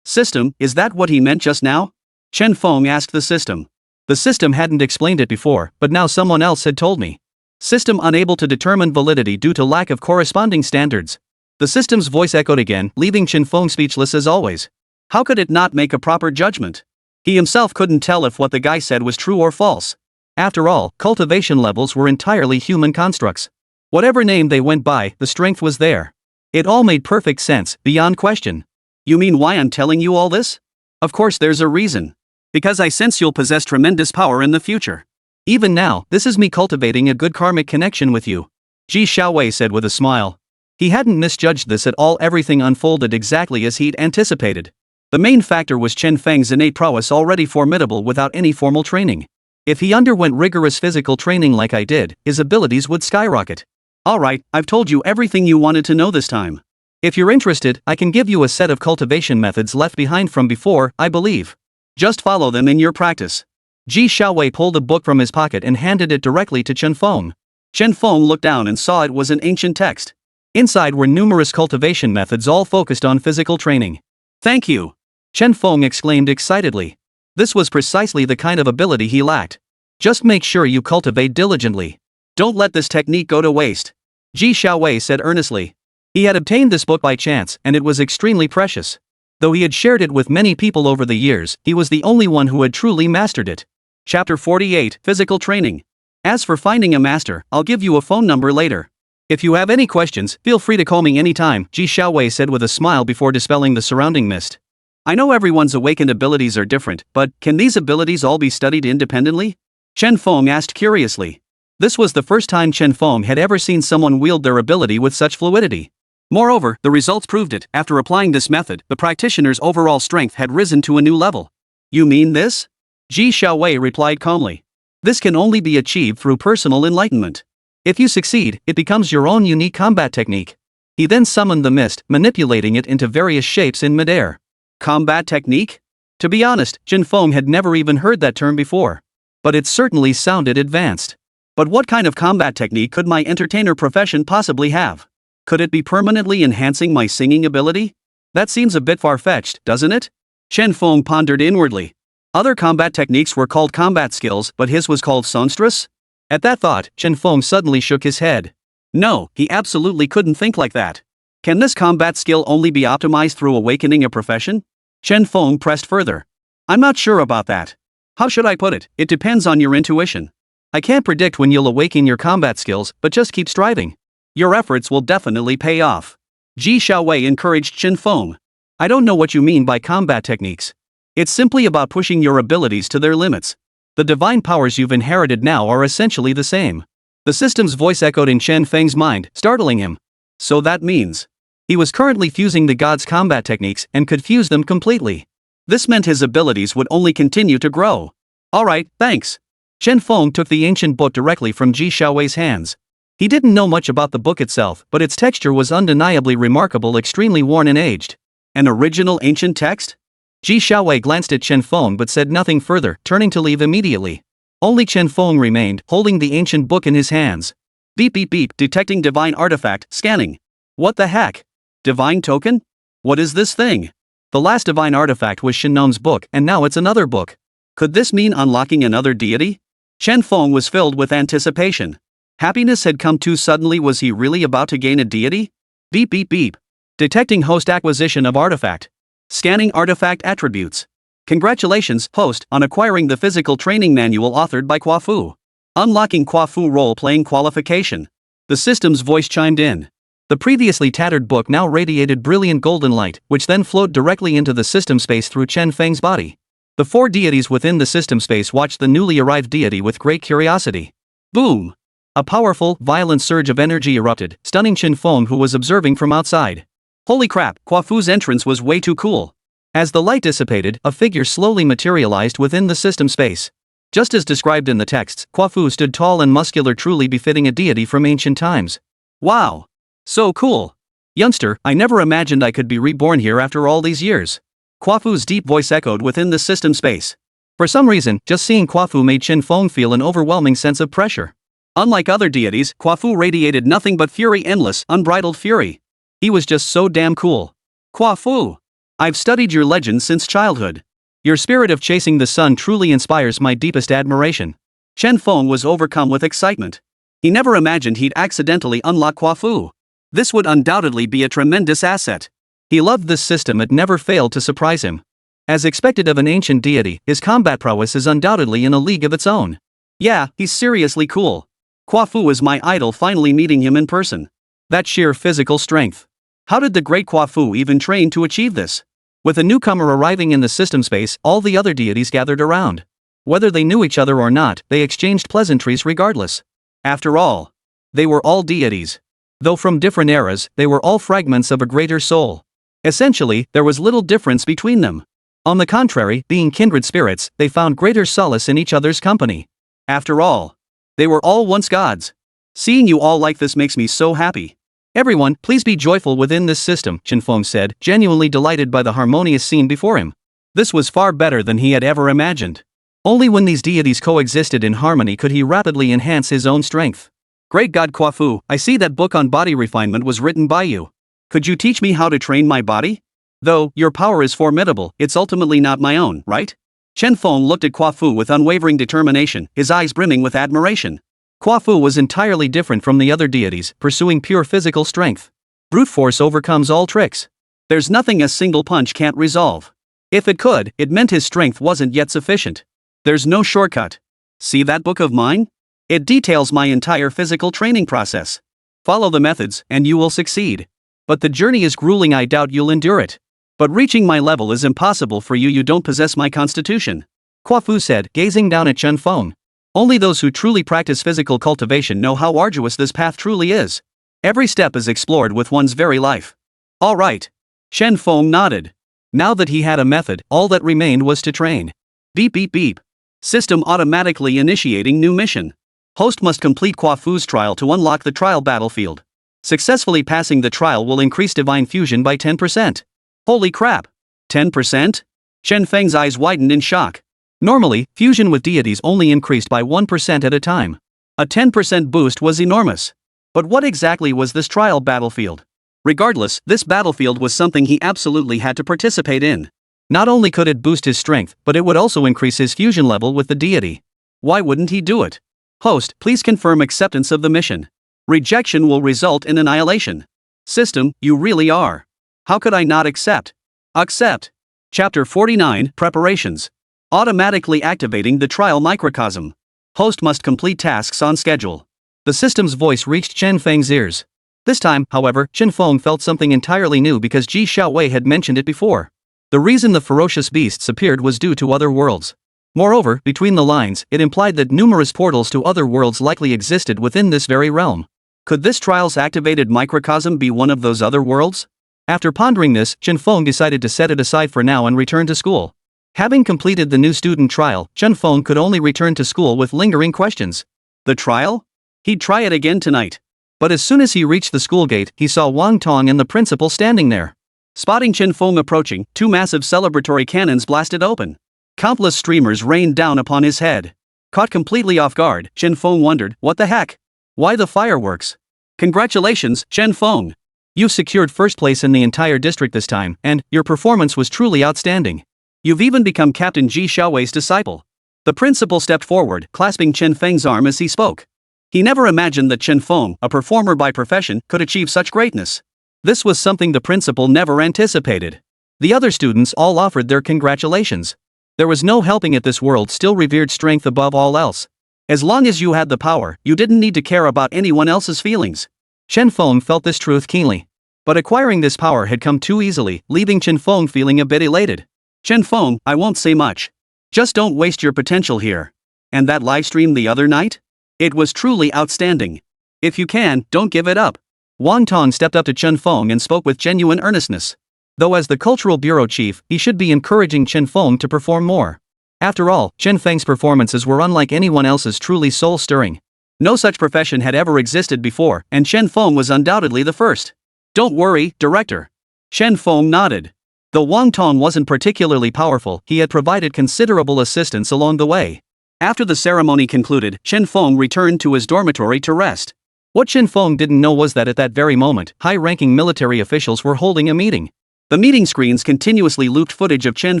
System, is that what he meant just now? Chen Feng asked the system. The system hadn't explained it before, but now someone else had told me. System unable to determine validity due to lack of corresponding standards. The system's voice echoed again, leaving Chen Feng speechless as always. How could it not make a proper judgment? He himself couldn't tell if what the guy said was true or false. After all, cultivation levels were entirely human constructs. Whatever name they went by, the strength was there. It all made perfect sense, beyond question. You mean why I'm telling you all this? Of course there's a reason. Because I sense you'll possess tremendous power in the future. Even now, this is me cultivating a good karmic connection with you. Ji Xiaowei said with a smile. He hadn't misjudged this at all. Everything unfolded exactly as he'd anticipated. The main factor was Chen Feng's innate prowess, already formidable without any formal training. If he underwent rigorous physical training like I did, his abilities would skyrocket. Alright, I've told you everything you wanted to know this time. If you're interested, I can give you a set of cultivation methods left behind from before, I believe. Just follow them in your practice. Ji Xiaowei pulled a book from his pocket and handed it directly to Chen Feng. Chen Feng looked down and saw it was an ancient text. Inside were numerous cultivation methods, all focused on physical training. Thank you! Chen Feng exclaimed excitedly. This was precisely the kind of ability he lacked. Just make sure you cultivate diligently. Don't let this technique go to waste. Ji Xiaowei said earnestly. He had obtained this book by chance, and it was extremely precious. Though he had shared it with many people over the years, he was the only one who had truly mastered it. Chapter 48, Physical Training. As for finding a master, I'll give you a phone number later. If you have any questions, feel free to call me anytime, Ji Xiaowei said with a smile before dispelling the surrounding mist. I know everyone's awakened abilities are different, but can these abilities all be studied independently? Chen Feng asked curiously. This was the first time Chen Feng had ever seen someone wield their ability with such fluidity. Moreover, the results proved it. After applying this method, the practitioner's overall strength had risen to a new level. You mean this? Ji Xiaowei replied calmly. This can only be achieved through personal enlightenment. If you succeed, it becomes your own unique combat technique. He then summoned the mist, manipulating it into various shapes in midair. Combat technique? To be honest, Chen Feng had never even heard that term before. But it certainly sounded advanced. But what kind of combat technique could my entertainer profession possibly have? Could it be permanently enhancing my singing ability? That seems a bit far-fetched, doesn't it? Chen Feng pondered inwardly. Other combat techniques were called combat skills, but his was called songstress? At that thought, Chen Feng suddenly shook his head. No, he absolutely couldn't think like that. Can this combat skill only be optimized through awakening a profession? Chen Feng pressed further. I'm not sure about that. How should I put it? It depends on your intuition. I can't predict when you'll awaken your combat skills, but just keep striving. Your efforts will definitely pay off. Ji Xiaowei encouraged Chen Feng. I don't know what you mean by combat techniques. It's simply about pushing your abilities to their limits. The divine powers you've inherited now are essentially the same. The system's voice echoed in Chen Feng's mind, startling him. So that means he was currently fusing the gods' combat techniques and could fuse them completely. This meant his abilities would only continue to grow. Alright, thanks. Chen Feng took the ancient book directly from Ji Xiaowei's hands. He didn't know much about the book itself, but its texture was undeniably remarkable, extremely worn and aged. An original ancient text? Ji Xiaowei glanced at Chen Feng but said nothing further, turning to leave immediately. Only Chen Feng remained, holding the ancient book in his hands. Beep beep beep, detecting divine artifact, scanning. What the heck? Divine token? What is this thing? The last divine artifact was Shinnong's book, and now it's another book. Could this mean unlocking another deity? Chen Feng was filled with anticipation. Happiness had come too suddenly. Was he really about to gain a deity? Beep beep beep. Detecting host acquisition of artifact. Scanning artifact attributes. Congratulations, host, on acquiring the physical training manual authored by Kwafu. Unlocking Kwafu role-playing qualification. The system's voice chimed in. The previously tattered book now radiated brilliant golden light, which then flowed directly into the system space through Chen Feng's body. The 4 deities within the system space watched the newly arrived deity with great curiosity. Boom! A powerful, violent surge of energy erupted, stunning Chen Feng, who was observing from outside. Holy crap, Kwafu's entrance was way too cool. As the light dissipated, a figure slowly materialized within the system space. Just as described in the texts, Kwafu stood tall and muscular, truly befitting a deity from ancient times. Wow! So cool! Youngster, I never imagined I could be reborn here after all these years. Kwafu's deep voice echoed within the system space. For some reason, just seeing Kwafu made Chen Feng feel an overwhelming sense of pressure. Unlike other deities, Kwafu radiated nothing but fury, endless, unbridled fury. He was just so damn cool. Kwafu! I've studied your legend since childhood. Your spirit of chasing the sun truly inspires my deepest admiration. Chen Feng was overcome with excitement. He never imagined he'd accidentally unlock Kwafu. This would undoubtedly be a tremendous asset. He loved this system, it never failed to surprise him. As expected of an ancient deity, his combat prowess is undoubtedly in a league of its own. Yeah, he's seriously cool. Kwafu is my idol, finally meeting him in person. That sheer physical strength. How did the great Kwafu even train to achieve this? With a newcomer arriving in the system space, all the other deities gathered around. Whether they knew each other or not, they exchanged pleasantries regardless. After all, they were all deities. Though from different eras, they were all fragments of a greater soul. Essentially, there was little difference between them. On the contrary, being kindred spirits, they found greater solace in each other's company. After all, they were all once gods. Seeing you all like this makes me so happy. Everyone, please be joyful within this system, Chen Feng said, genuinely delighted by the harmonious scene before him. This was far better than he had ever imagined. Only when these deities coexisted in harmony could he rapidly enhance his own strength. Great God Kwafu, I see that book on body refinement was written by you. Could you teach me how to train my body? Though your power is formidable, it's ultimately not my own, right? Chen Feng looked at Kwafu with unwavering determination, his eyes brimming with admiration. Kwafu was entirely different from the other deities, pursuing pure physical strength. Brute force overcomes all tricks. There's nothing a single punch can't resolve. If it could, it meant his strength wasn't yet sufficient. There's no shortcut. See that book of mine? It details my entire physical training process. Follow the methods, and you will succeed. But the journey is grueling, I doubt you'll endure it. But reaching my level is impossible for you don't possess my constitution. Kwafu said, gazing down at Chen Feng. Only those who truly practice physical cultivation know how arduous this path truly is. Every step is explored with one's very life. All right. Chen Feng nodded. Now that he had a method, all that remained was to train. Beep beep beep. System automatically initiating new mission. Host must complete Kwafu's trial to unlock the trial battlefield. Successfully passing the trial will increase divine fusion by 10%. Holy crap! 10%? Chen Feng's eyes widened in shock. Normally, fusion with deities only increased by 1% at a time. A 10% boost was enormous. But what exactly was this trial battlefield? Regardless, this battlefield was something he absolutely had to participate in. Not only could it boost his strength, but it would also increase his fusion level with the deity. Why wouldn't he do it? Host, please confirm acceptance of the mission. Rejection will result in annihilation. System, you really are. How could I not accept? Accept. Chapter 49, Preparations. Automatically activating the trial microcosm. Host must complete tasks on schedule. The system's voice reached Chen Feng's ears. This time, however, Chen Feng felt something entirely new because Ji Xiaowei had mentioned it before. The reason the ferocious beasts appeared was due to other worlds. Moreover, between the lines, it implied that numerous portals to other worlds likely existed within this very realm. Could this trial's activated microcosm be one of those other worlds? After pondering this, Chen Feng decided to set it aside for now and return to school. Having completed the new student trial, Chen Feng could only return to school with lingering questions. The trial? He'd try it again tonight. But as soon as he reached the school gate, he saw Wang Tong and the principal standing there. Spotting Chen Feng approaching, 2 massive celebratory cannons blasted open. Countless streamers rained down upon his head. Caught completely off guard, Chen Feng wondered, what the heck? Why the fireworks? Congratulations, Chen Feng. You secured first place in the entire district this time, and your performance was truly outstanding. You've even become Captain Ji Xiaowei's disciple. The principal stepped forward, clasping Chen Feng's arm as he spoke. He never imagined that Chen Feng, a performer by profession, could achieve such greatness. This was something the principal never anticipated. The other students all offered their congratulations. There was no helping it, this world still revered strength above all else. As long as you had the power, you didn't need to care about anyone else's feelings. Chen Feng felt this truth keenly. But acquiring this power had come too easily, leaving Chen Feng feeling a bit elated. Chen Feng, I won't say much. Just don't waste your potential here. And that livestream the other night? It was truly outstanding. If you can, don't give it up. Wang Tong stepped up to Chen Feng and spoke with genuine earnestness. Though as the cultural bureau chief, he should be encouraging Chen Feng to perform more. After all, Chen Feng's performances were unlike anyone else's, truly soul-stirring. No such profession had ever existed before, and Chen Feng was undoubtedly the first. Don't worry, director. Chen Feng nodded. Though Wang Tong wasn't particularly powerful, he had provided considerable assistance along the way. After the ceremony concluded, Chen Feng returned to his dormitory to rest. What Chen Feng didn't know was that at that very moment, high-ranking military officials were holding a meeting. The meeting screens continuously looped footage of Chen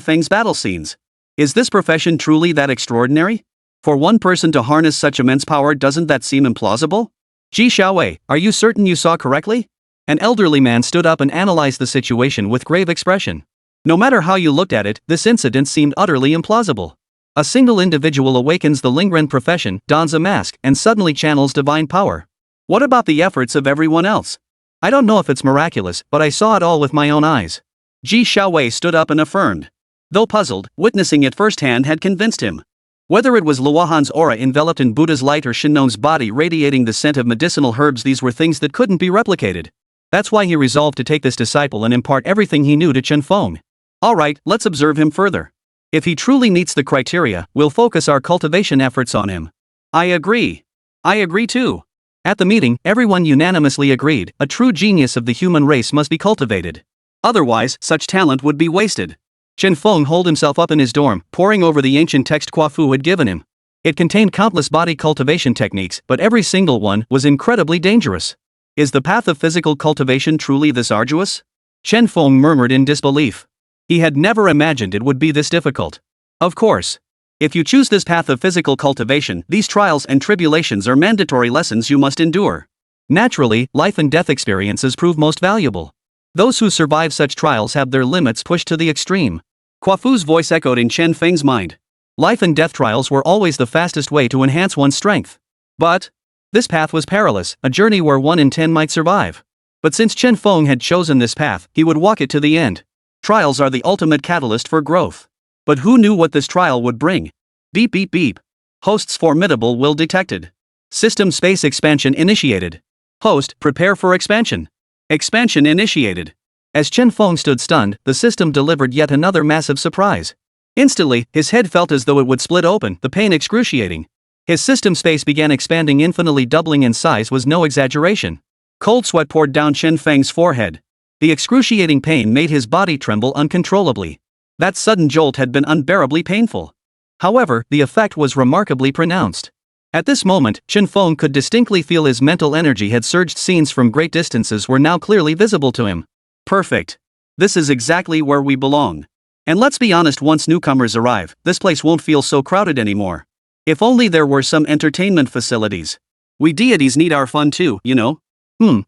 Feng's battle scenes. Is this profession truly that extraordinary? For one person to harness such immense power, doesn't that seem implausible? Ji Xiaowei, are you certain you saw correctly? An elderly man stood up and analyzed the situation with grave expression. No matter how you looked at it, this incident seemed utterly implausible. A single individual awakens the Lingren profession, dons a mask, and suddenly channels divine power. What about the efforts of everyone else? I don't know if it's miraculous, but I saw it all with my own eyes. Ji Xiaowei stood up and affirmed. Though puzzled, witnessing it firsthand had convinced him. Whether it was Luohan's aura enveloped in Buddha's light or Shinnong's body radiating the scent of medicinal herbs, these were things that couldn't be replicated. That's why he resolved to take this disciple and impart everything he knew to Chen Feng. Alright, let's observe him further. If he truly meets the criteria, we'll focus our cultivation efforts on him. I agree. I agree too. At the meeting, everyone unanimously agreed, a true genius of the human race must be cultivated. Otherwise, such talent would be wasted. Chen Feng holed himself up in his dorm, poring over the ancient text Kua Fu had given him. It contained countless body cultivation techniques, but every single one was incredibly dangerous. Is the path of physical cultivation truly this arduous? Chen Feng murmured in disbelief. He had never imagined it would be this difficult. Of course. If you choose this path of physical cultivation, these trials and tribulations are mandatory lessons you must endure. Naturally, life and death experiences prove most valuable. Those who survive such trials have their limits pushed to the extreme. Kua Fu's voice echoed in Chen Feng's mind. Life and death trials were always the fastest way to enhance one's strength. But this path was perilous, a journey where 1 in 10 might survive. But since Chen Feng had chosen this path, he would walk it to the end. Trials are the ultimate catalyst for growth. But who knew what this trial would bring? Beep beep beep. Host's formidable will detected. System space expansion initiated. Host, prepare for expansion. Expansion initiated. As Chen Feng stood stunned, the system delivered yet another massive surprise. Instantly, his head felt as though it would split open, the pain excruciating. His system space began expanding, infinitely doubling in size was no exaggeration. Cold sweat poured down Chen Feng's forehead. The excruciating pain made his body tremble uncontrollably. That sudden jolt had been unbearably painful. However, the effect was remarkably pronounced. At this moment, Chen Feng could distinctly feel his mental energy had surged. Scenes from great distances were now clearly visible to him. Perfect. This is exactly where we belong. And let's be honest, once newcomers arrive, this place won't feel so crowded anymore. If only there were some entertainment facilities. We deities need our fun too, you know?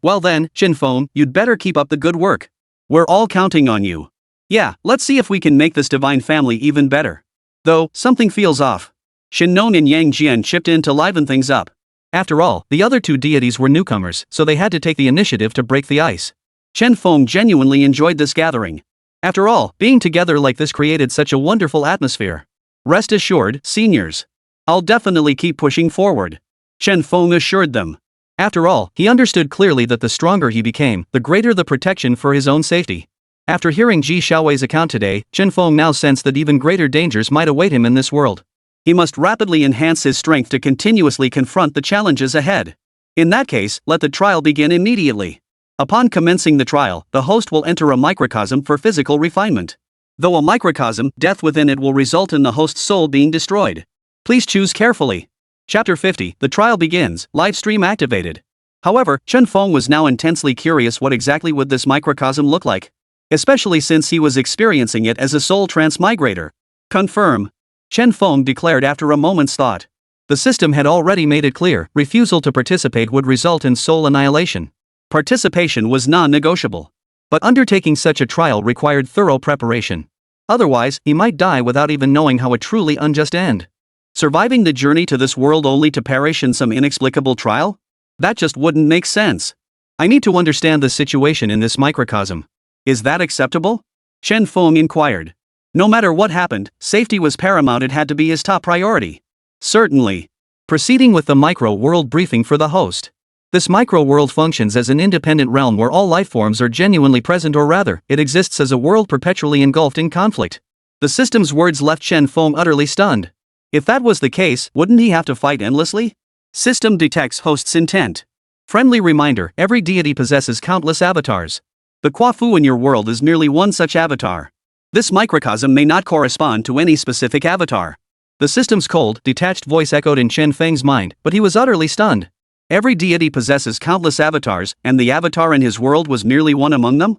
Well then, Chen Feng, you'd better keep up the good work. We're all counting on you. Yeah, let's see if we can make this divine family even better. Though, something feels off. Shen and Yang Jian chipped in to liven things up. After all, the other 2 deities were newcomers, so they had to take the initiative to break the ice. Chen Feng genuinely enjoyed this gathering. After all, being together like this created such a wonderful atmosphere. Rest assured, seniors. I'll definitely keep pushing forward. Chen Feng assured them. After all, he understood clearly that the stronger he became, the greater the protection for his own safety. After hearing Ji Xiaowei's account today, Chen Feng now sensed that even greater dangers might await him in this world. He must rapidly enhance his strength to continuously confront the challenges ahead. In that case, let the trial begin immediately. Upon commencing the trial, the host will enter a microcosm for physical refinement. Though a microcosm, death within it will result in the host's soul being destroyed. Please choose carefully. Chapter 50, the trial begins, live stream activated. However, Chen Feng was now intensely curious what exactly would this microcosm look like. Especially since he was experiencing it as a soul transmigrator. Confirm. Chen Feng declared after a moment's thought. The system had already made it clear, refusal to participate would result in soul annihilation. Participation was non-negotiable. But undertaking such a trial required thorough preparation. Otherwise, he might die without even knowing how a truly unjust end. Surviving the journey to this world only to perish in some inexplicable trial? That just wouldn't make sense. I need to understand the situation in this microcosm. Is that acceptable? Chen Feng inquired. No matter what happened, safety was paramount. It had to be his top priority. Certainly. Proceeding with the micro-world briefing for the host. This micro-world functions as an independent realm where all lifeforms are genuinely present, or rather, it exists as a world perpetually engulfed in conflict. The system's words left Chen Feng utterly stunned. If that was the case, wouldn't he have to fight endlessly? System detects host's intent. Friendly reminder, every deity possesses countless avatars. The Kwafu in your world is merely one such avatar. This microcosm may not correspond to any specific avatar. The system's cold, detached voice echoed in Chen Feng's mind, but he was utterly stunned. Every deity possesses countless avatars, and the avatar in his world was merely one among them?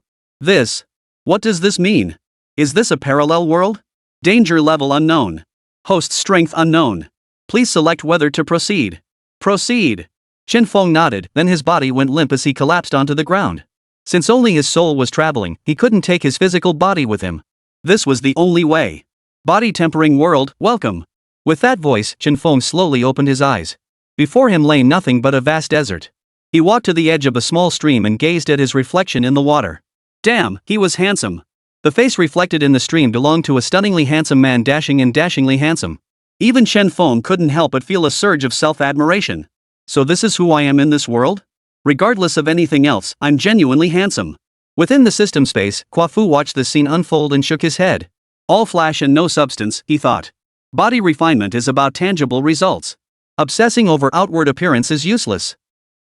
What does this mean? Is this a parallel world? Danger level unknown. Host strength unknown. Please select whether to proceed. Proceed. Chen Feng nodded, then his body went limp as he collapsed onto the ground. Since only his soul was traveling, he couldn't take his physical body with him. This was the only way. Body tempering world, welcome. With that voice, Chen Feng slowly opened his eyes. Before him lay nothing but a vast desert. He walked to the edge of a small stream and gazed at his reflection in the water. Damn, he was handsome. The face reflected in the stream belonged to a stunningly handsome man, dashing and dashingly handsome. Even Chen Feng couldn't help but feel a surge of self-admiration. So this is who I am in this world? Regardless of anything else, I'm genuinely handsome. Within the system space, Kwafu watched the scene unfold and shook his head. All flash and no substance, he thought. Body refinement is about tangible results. Obsessing over outward appearance is useless.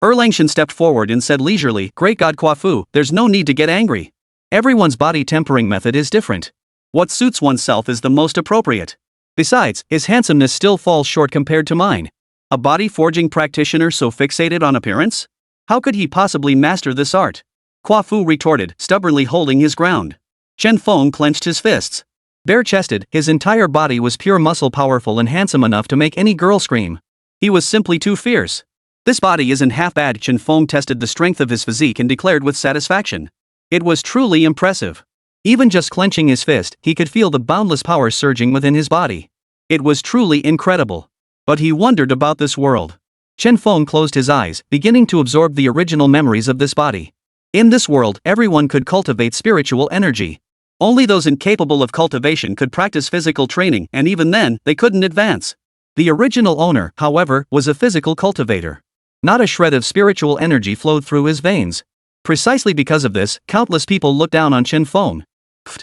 Erlang Shen stepped forward and said leisurely, Great God Kwafu, there's no need to get angry. Everyone's body tempering method is different. What suits oneself is the most appropriate. Besides, his handsomeness still falls short compared to mine. A body forging practitioner so fixated on appearance? How could he possibly master this art? Kwafu retorted, stubbornly holding his ground. Chen Feng clenched his fists. Bare-chested, his entire body was pure muscle, powerful and handsome enough to make any girl scream. He was simply too fierce. This body isn't half bad. Chen Feng tested the strength of his physique and declared with satisfaction. It was truly impressive. Even just clenching his fist, he could feel the boundless power surging within his body. It was truly incredible. But he wondered about this world. Chen Feng closed his eyes, beginning to absorb the original memories of this body. In this world, everyone could cultivate spiritual energy. Only those incapable of cultivation could practice physical training, and even then, they couldn't advance. The original owner, however, was a physical cultivator. Not a shred of spiritual energy flowed through his veins. Precisely because of this, countless people looked down on Chen Feng.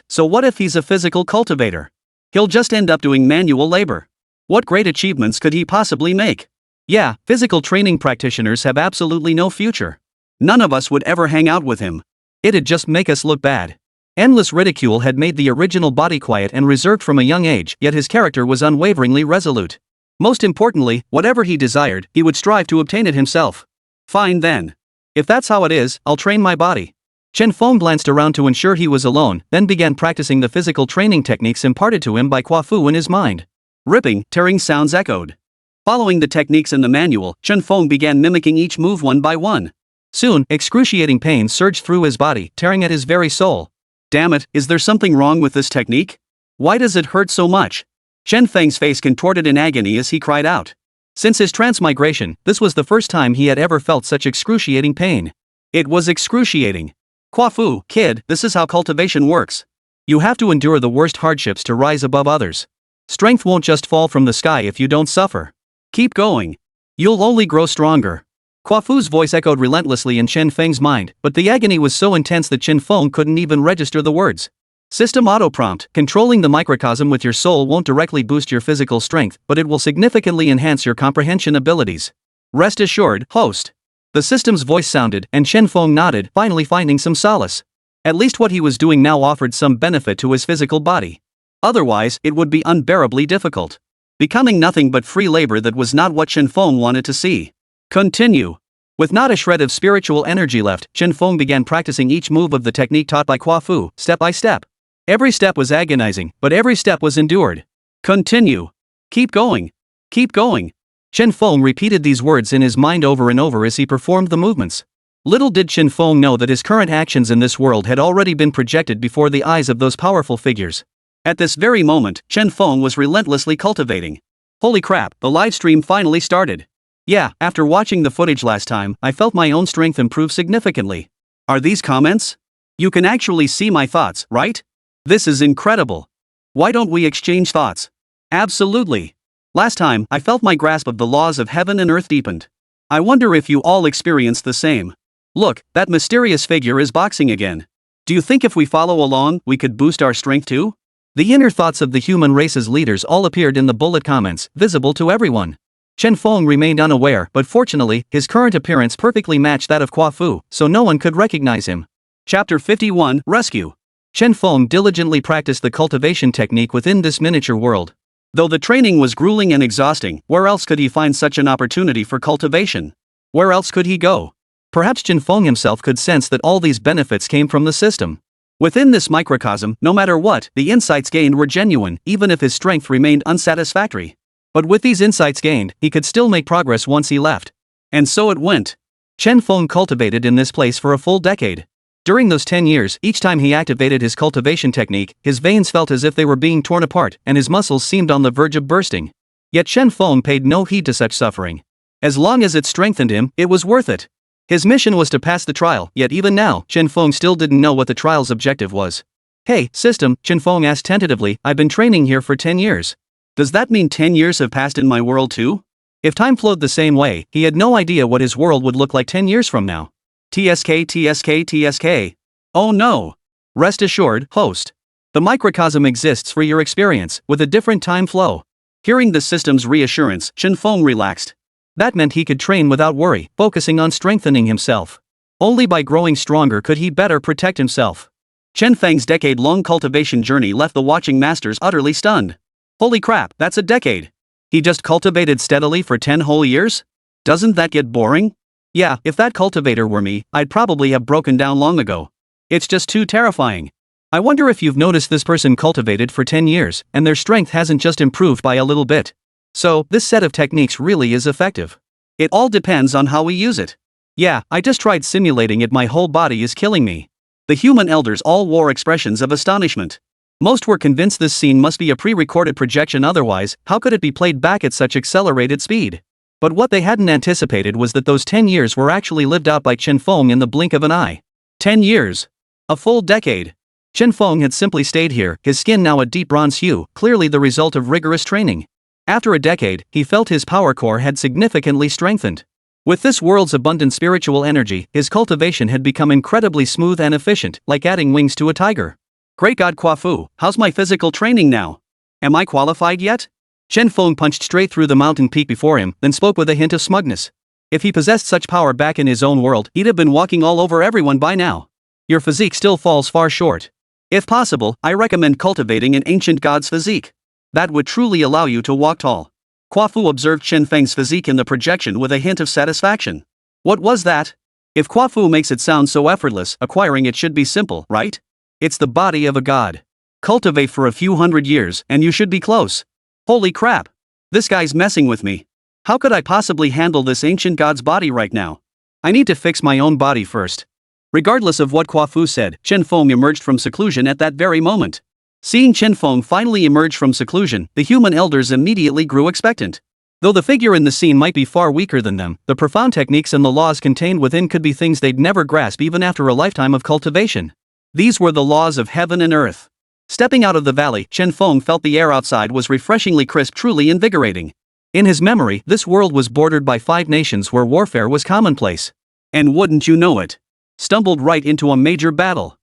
So what if he's a physical cultivator? He'll just end up doing manual labor. What great achievements could he possibly make? Yeah, physical training practitioners have absolutely no future. None of us would ever hang out with him. It'd just make us look bad. Endless ridicule had made the original body quiet and reserved from a young age, yet his character was unwaveringly resolute. Most importantly, whatever he desired, he would strive to obtain it himself. Fine then. If that's how it is, I'll train my body. Chen Feng glanced around to ensure he was alone, then began practicing the physical training techniques imparted to him by Kwafu in his mind. Ripping, tearing sounds echoed. Following the techniques in the manual, Chen Feng began mimicking each move one by one. Soon, excruciating pain surged through his body, tearing at his very soul. Damn it, is there something wrong with this technique? Why does it hurt so much? Chen Feng's face contorted in agony as he cried out. Since his transmigration, this was the first time he had ever felt such excruciating pain. It was excruciating. Kwafu, kid, this is how cultivation works. You have to endure the worst hardships to rise above others. Strength won't just fall from the sky if you don't suffer. Keep going. You'll only grow stronger. Kwafu's voice echoed relentlessly in Chen Feng's mind, but the agony was so intense that Chen Feng couldn't even register the words. System auto-prompt, controlling the microcosm with your soul won't directly boost your physical strength, but it will significantly enhance your comprehension abilities. Rest assured, host. The system's voice sounded, and Chen Feng nodded, finally finding some solace. At least what he was doing now offered some benefit to his physical body. Otherwise, it would be unbearably difficult. Becoming nothing but free labor that was not what Chen Feng wanted to see. Continue. With not a shred of spiritual energy left, Chen Feng began practicing each move of the technique taught by Kwafu, step by step. Every step was agonizing, but every step was endured. Continue. Keep going. Keep going. Chen Feng repeated these words in his mind over and over as he performed the movements. Little did Chen Feng know that his current actions in this world had already been projected before the eyes of those powerful figures. At this very moment, Chen Feng was relentlessly cultivating. Holy crap, the live stream finally started. Yeah, after watching the footage last time, I felt my own strength improve significantly. Are these comments? You can actually see my thoughts, right? This is incredible. Why don't we exchange thoughts? Absolutely. Last time, I felt my grasp of the laws of heaven and earth deepened. I wonder if you all experienced the same. Look, that mysterious figure is boxing again. Do you think if we follow along, we could boost our strength too? The inner thoughts of the human race's leaders all appeared in the bullet comments, visible to everyone. Chen Feng remained unaware, but fortunately, his current appearance perfectly matched that of Kwa Fu, so no one could recognize him. Chapter 51, Rescue. Chen Feng diligently practiced the cultivation technique within this miniature world. Though the training was grueling and exhausting, where else could he find such an opportunity for cultivation? Where else could he go? Perhaps Chen Feng himself could sense that all these benefits came from the system. Within this microcosm, no matter what, the insights gained were genuine, even if his strength remained unsatisfactory. But with these insights gained, he could still make progress once he left. And so it went. Chen Feng cultivated in this place for a full decade. During those 10 years, each time he activated his cultivation technique, his veins felt as if they were being torn apart, and his muscles seemed on the verge of bursting. Yet Chen Feng paid no heed to such suffering. As long as it strengthened him, it was worth it. His mission was to pass the trial, yet even now, Chen Feng still didn't know what the trial's objective was. Hey, system, Chen Feng asked tentatively, I've been training here for 10 years. Does that mean 10 years have passed in my world too? If time flowed the same way, he had no idea what his world would look like 10 years from now. TSK. Oh no. Rest assured, host. The microcosm exists for your experience, with a different time flow. Hearing the system's reassurance, Chen Feng relaxed. That meant he could train without worry, focusing on strengthening himself. Only by growing stronger could he better protect himself. Chen Feng's decade-long cultivation journey left the watching masters utterly stunned. Holy crap, that's a decade. He just cultivated steadily for 10 whole years? Doesn't that get boring? Yeah, if that cultivator were me, I'd probably have broken down long ago. It's just too terrifying. I wonder if you've noticed this person cultivated for 10 years, and their strength hasn't just improved by a little bit. So, this set of techniques really is effective. It all depends on how we use it. Yeah, I just tried simulating it, my whole body is killing me. The human elders all wore expressions of astonishment. Most were convinced this scene must be a pre-recorded projection, otherwise, how could it be played back at such accelerated speed? But what they hadn't anticipated was that those 10 years were actually lived out by Chen Feng in the blink of an eye. 10 years. A full decade. Chen Feng had simply stayed here, his skin now a deep bronze hue, clearly the result of rigorous training. After a decade, he felt his power core had significantly strengthened. With this world's abundant spiritual energy, his cultivation had become incredibly smooth and efficient, like adding wings to a tiger. Great God Kwa Fu, how's my physical training now? Am I qualified yet? Chen Feng punched straight through the mountain peak before him, then spoke with a hint of smugness. If he possessed such power back in his own world, he'd have been walking all over everyone by now. Your physique still falls far short. If possible, I recommend cultivating an ancient god's physique. That would truly allow you to walk tall. Kwa Fu observed Chen Feng's physique in the projection with a hint of satisfaction. What was that? If Kwa Fu makes it sound so effortless, acquiring it should be simple, right? It's the body of a god. Cultivate for a few hundred years, and you should be close. Holy crap! This guy's messing with me. How could I possibly handle this ancient god's body right now? I need to fix my own body first. Regardless of what Kwa Fu said, Chen Feng emerged from seclusion at that very moment. Seeing Chen Feng finally emerge from seclusion, the human elders immediately grew expectant. Though the figure in the scene might be far weaker than them, the profound techniques and the laws contained within could be things they'd never grasp even after a lifetime of cultivation. These were the laws of heaven and earth. Stepping out of the valley, Chen Feng felt the air outside was refreshingly crisp, truly invigorating. In his memory, this world was bordered by 5 nations where warfare was commonplace. And wouldn't you know it? Stumbled right into a major battle.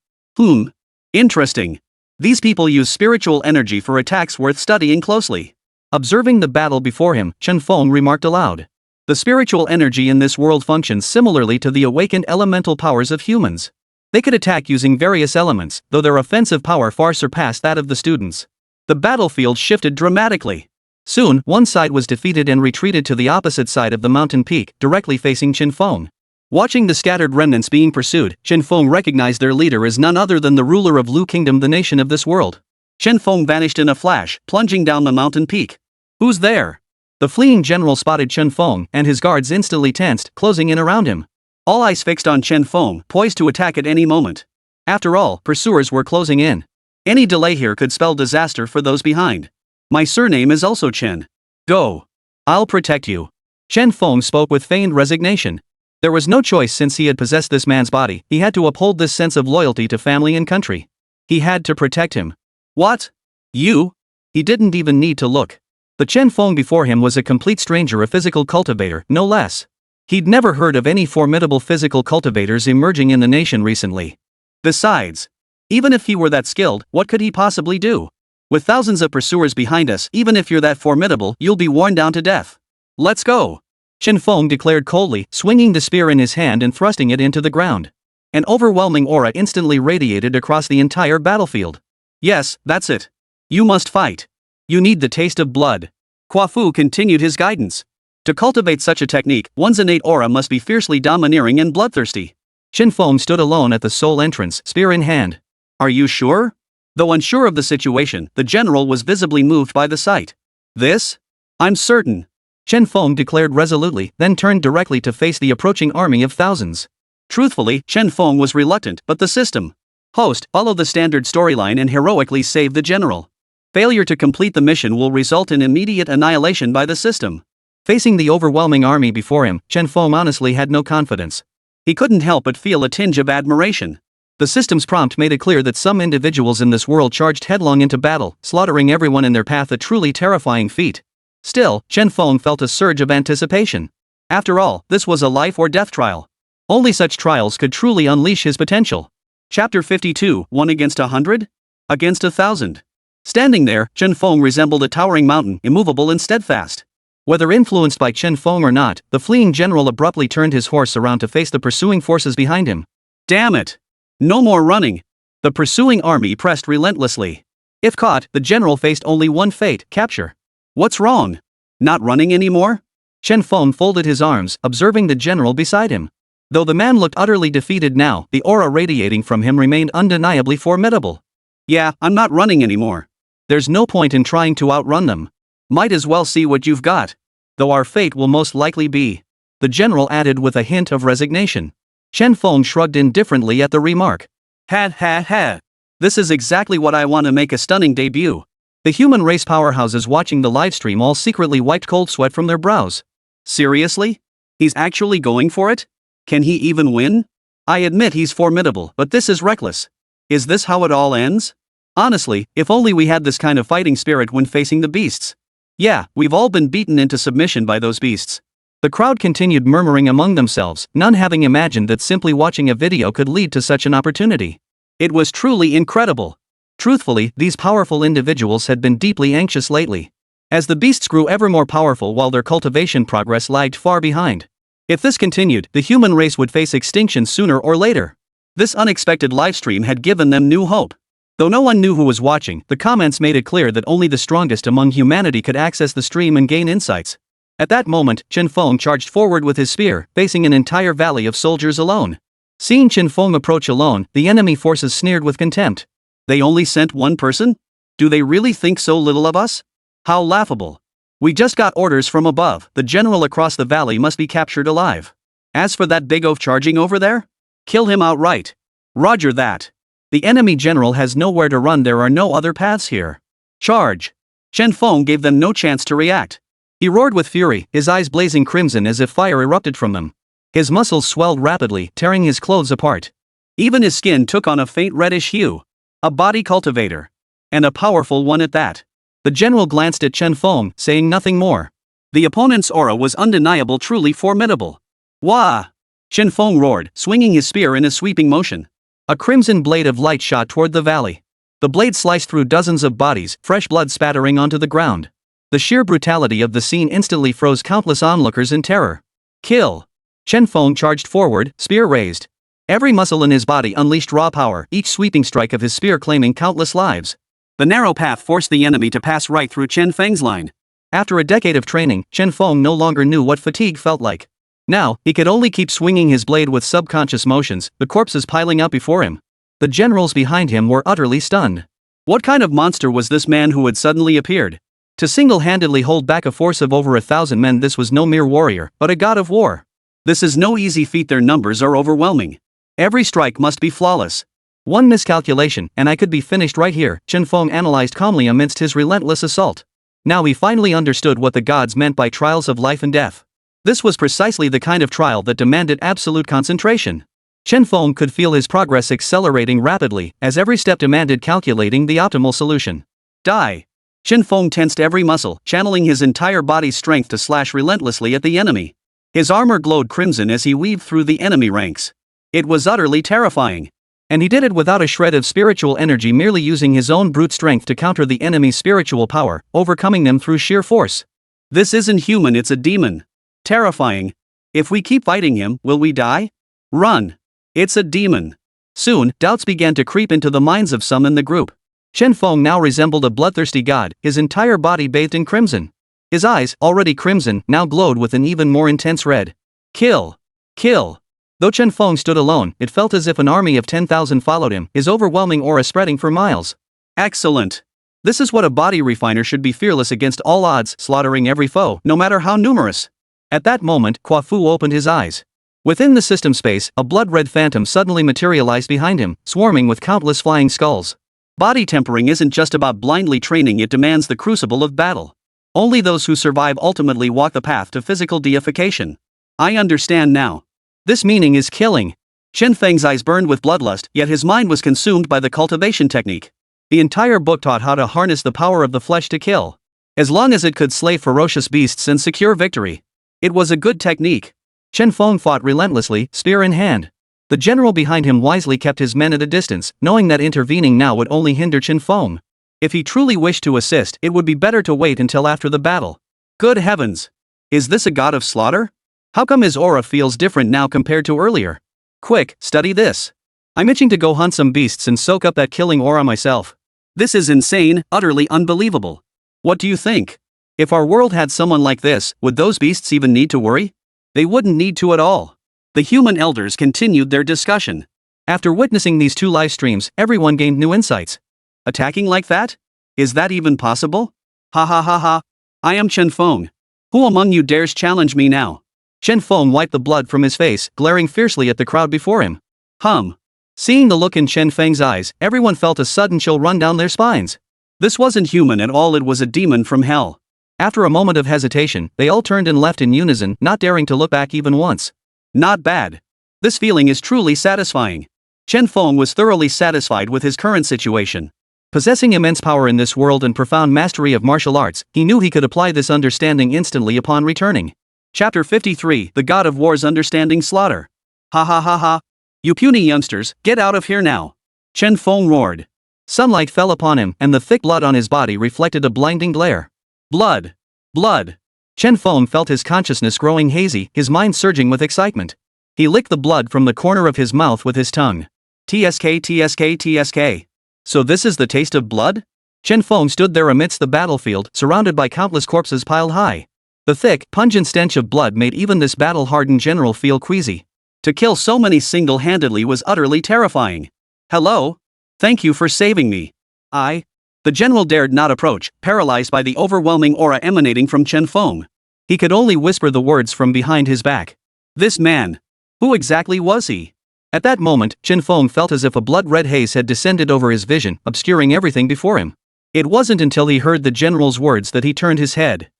Interesting. These people use spiritual energy for attacks worth studying closely. Observing the battle before him, Chen Feng remarked aloud. The spiritual energy in this world functions similarly to the awakened elemental powers of humans. They could attack using various elements, though their offensive power far surpassed that of the students. The battlefield shifted dramatically. Soon, one side was defeated and retreated to the opposite side of the mountain peak, directly facing Chen Feng. Watching the scattered remnants being pursued, Chen Feng recognized their leader as none other than the ruler of Lu Kingdom, the nation of this world. Chen Feng vanished in a flash, plunging down the mountain peak. Who's there? The fleeing general spotted Chen Feng, and his guards instantly tensed, closing in around him. All eyes fixed on Chen Feng, poised to attack at any moment. After all, pursuers were closing in. Any delay here could spell disaster for those behind. My surname is also Chen. Go. I'll protect you. Chen Feng spoke with feigned resignation. There was no choice since he had possessed this man's body, he had to uphold this sense of loyalty to family and country. He had to protect him. What? You? He didn't even need to look. The Chen Feng before him was a complete stranger, a physical cultivator, no less. He'd never heard of any formidable physical cultivators emerging in the nation recently. Besides, even if he were that skilled, what could he possibly do? With thousands of pursuers behind us, even if you're that formidable, you'll be worn down to death. Let's go. Chen Feng declared coldly, swinging the spear in his hand and thrusting it into the ground. An overwhelming aura instantly radiated across the entire battlefield. Yes, that's it. You must fight. You need the taste of blood. Kuo-fu continued his guidance. To cultivate such a technique, one's innate aura must be fiercely domineering and bloodthirsty. Chen Feng stood alone at the sole entrance, spear in hand. Are you sure? Though unsure of the situation, the general was visibly moved by the sight. This? I'm certain. Chen Feng declared resolutely, then turned directly to face the approaching army of thousands. Truthfully, Chen Feng was reluctant, but the system. Host, follow the standard storyline and heroically save the general. Failure to complete the mission will result in immediate annihilation by the system. Facing the overwhelming army before him, Chen Feng honestly had no confidence. He couldn't help but feel a tinge of admiration. The system's prompt made it clear that some individuals in this world charged headlong into battle, slaughtering everyone in their path, a truly terrifying feat. Still, Chen Feng felt a surge of anticipation. After all, this was a life or death trial. Only such trials could truly unleash his potential. Chapter 52, 1 against 100? Against 1,000. Standing there, Chen Feng resembled a towering mountain, immovable and steadfast. Whether influenced by Chen Feng or not, the fleeing general abruptly turned his horse around to face the pursuing forces behind him. Damn it! No more running! The pursuing army pressed relentlessly. If caught, the general faced only one fate, capture. What's wrong? Not running anymore? Chen Feng folded his arms, observing the general beside him. Though the man looked utterly defeated now, the aura radiating from him remained undeniably formidable. Yeah, I'm not running anymore. There's no point in trying to outrun them. Might as well see what you've got. Though our fate will most likely be. The general added with a hint of resignation. Chen Feng shrugged indifferently at the remark. Ha ha ha. This is exactly what I want to make a stunning debut. The human race powerhouses watching the livestream all secretly wiped cold sweat from their brows. Seriously? He's actually going for it? Can he even win? I admit he's formidable, but this is reckless. Is this how it all ends? Honestly, if only we had this kind of fighting spirit when facing the beasts. Yeah, we've all been beaten into submission by those beasts. The crowd continued murmuring among themselves, none having imagined that simply watching a video could lead to such an opportunity. It was truly incredible. Truthfully, these powerful individuals had been deeply anxious lately. As the beasts grew ever more powerful while their cultivation progress lagged far behind. If this continued, the human race would face extinction sooner or later. This unexpected livestream had given them new hope. Though no one knew who was watching, the comments made it clear that only the strongest among humanity could access the stream and gain insights. At that moment, Chen Feng charged forward with his spear, facing an entire valley of soldiers alone. Seeing Chen Feng approach alone, the enemy forces sneered with contempt. They only sent one person? Do they really think so little of us? How laughable. We just got orders from above, the general across the valley must be captured alive. As for that big oaf charging over there? Kill him outright. Roger that. The enemy general has nowhere to run, there are no other paths here. Charge. Chen Feng gave them no chance to react. He roared with fury, his eyes blazing crimson as if fire erupted from them. His muscles swelled rapidly, tearing his clothes apart. Even his skin took on a faint reddish hue. A body cultivator. And a powerful one at that. The general glanced at Chen Feng, saying nothing more. The opponent's aura was undeniable, truly formidable. Wah! Chen Feng roared, swinging his spear in a sweeping motion. A crimson blade of light shot toward the valley. The blade sliced through dozens of bodies, fresh blood spattering onto the ground. The sheer brutality of the scene instantly froze countless onlookers in terror. Kill! Chen Feng charged forward, spear raised. Every muscle in his body unleashed raw power, each sweeping strike of his spear claiming countless lives. The narrow path forced the enemy to pass right through Chen Feng's line. After a decade of training, Chen Feng no longer knew what fatigue felt like. Now, he could only keep swinging his blade with subconscious motions, the corpses piling up before him. The generals behind him were utterly stunned. What kind of monster was this man who had suddenly appeared? To single-handedly hold back a force of over 1,000 men, this was no mere warrior, but a god of war. This is no easy feat, their numbers are overwhelming. Every strike must be flawless. One miscalculation, and I could be finished right here, Chen Feng analyzed calmly amidst his relentless assault. Now he finally understood what the gods meant by trials of life and death. This was precisely the kind of trial that demanded absolute concentration. Chen Feng could feel his progress accelerating rapidly, as every step demanded calculating the optimal solution. Die! Chen Feng tensed every muscle, channeling his entire body's strength to slash relentlessly at the enemy. His armor glowed crimson as he weaved through the enemy ranks. It was utterly terrifying. And he did it without a shred of spiritual energy, merely using his own brute strength to counter the enemy's spiritual power, overcoming them through sheer force. This isn't human, it's a demon. Terrifying. If we keep fighting him, will we die? Run. It's a demon. Soon, doubts began to creep into the minds of some in the group. Chen Feng now resembled a bloodthirsty god, his entire body bathed in crimson. His eyes, already crimson, now glowed with an even more intense red. Kill! Kill! Though Chen Feng stood alone, it felt as if an army of 10,000 followed him, his overwhelming aura spreading for miles. Excellent! This is what a body refiner should be, fearless against all odds, slaughtering every foe, no matter how numerous. At that moment, Kua Fu opened his eyes. Within the system space, a blood-red phantom suddenly materialized behind him, swarming with countless flying skulls. Body tempering isn't just about blindly training, it demands the crucible of battle. Only those who survive ultimately walk the path to physical deification. I understand now. This meaning is killing. Chen Feng's eyes burned with bloodlust, yet his mind was consumed by the cultivation technique. The entire book taught how to harness the power of the flesh to kill. As long as it could slay ferocious beasts and secure victory. It was a good technique. Chen Feng fought relentlessly, spear in hand. The general behind him wisely kept his men at a distance, knowing that intervening now would only hinder Chen Feng. If he truly wished to assist, it would be better to wait until after the battle. Good heavens! Is this a god of slaughter? How come his aura feels different now compared to earlier? Quick, study this. I'm itching to go hunt some beasts and soak up that killing aura myself. This is insane, utterly unbelievable. What do you think? If our world had someone like this, would those beasts even need to worry? They wouldn't need to at all. The human elders continued their discussion. After witnessing these two live streams, everyone gained new insights. Attacking like that? Is that even possible? Ha ha ha ha. I am Chen Feng. Who among you dares challenge me now? Chen Feng wiped the blood from his face, glaring fiercely at the crowd before him. Seeing the look in Chen Feng's eyes, everyone felt a sudden chill run down their spines. This wasn't human at all, it was a demon from hell. After a moment of hesitation, they all turned and left in unison, not daring to look back even once. Not bad. This feeling is truly satisfying. Chen Feng was thoroughly satisfied with his current situation. Possessing immense power in this world and profound mastery of martial arts, he knew he could apply this understanding instantly upon returning. Chapter 53, The God of War's Understanding Slaughter. Ha ha ha ha. You puny youngsters, get out of here now. Chen Feng roared. Sunlight fell upon him, and the thick blood on his body reflected a blinding glare. Blood! Blood! Chen Feng felt his consciousness growing hazy, his mind surging with excitement. He licked the blood from the corner of his mouth with his tongue. TSK TSK TSK. So this is the taste of blood? Chen Feng stood there amidst the battlefield, surrounded by countless corpses piled high. The thick, pungent stench of blood made even this battle-hardened general feel queasy. To kill so many single-handedly was utterly terrifying. Hello? Thank you for saving me. The general dared not approach, paralyzed by the overwhelming aura emanating from Chen Feng. He could only whisper the words from behind his back. This man. Who exactly was he? At that moment, Chen Feng felt as if a blood-red haze had descended over his vision, obscuring everything before him. It wasn't until he heard the general's words that he turned his head.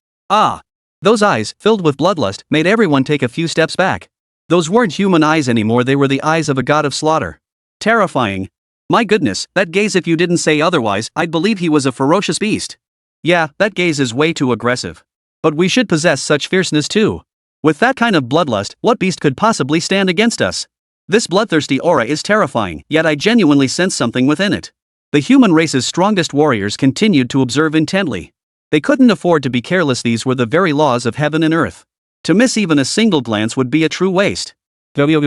Those eyes, filled with bloodlust, made everyone take a few steps back. Those weren't human eyes anymore, they were the eyes of a god of slaughter. Terrifying. My goodness, that gaze, if you didn't say otherwise, I'd believe he was a ferocious beast. Yeah, that gaze is way too aggressive. But we should possess such fierceness too. With that kind of bloodlust, what beast could possibly stand against us? This bloodthirsty aura is terrifying, yet I genuinely sense something within it. The human race's strongest warriors continued to observe intently. They couldn't afford to be careless, these were the very laws of heaven and earth. To miss even a single glance would be a true waste. Only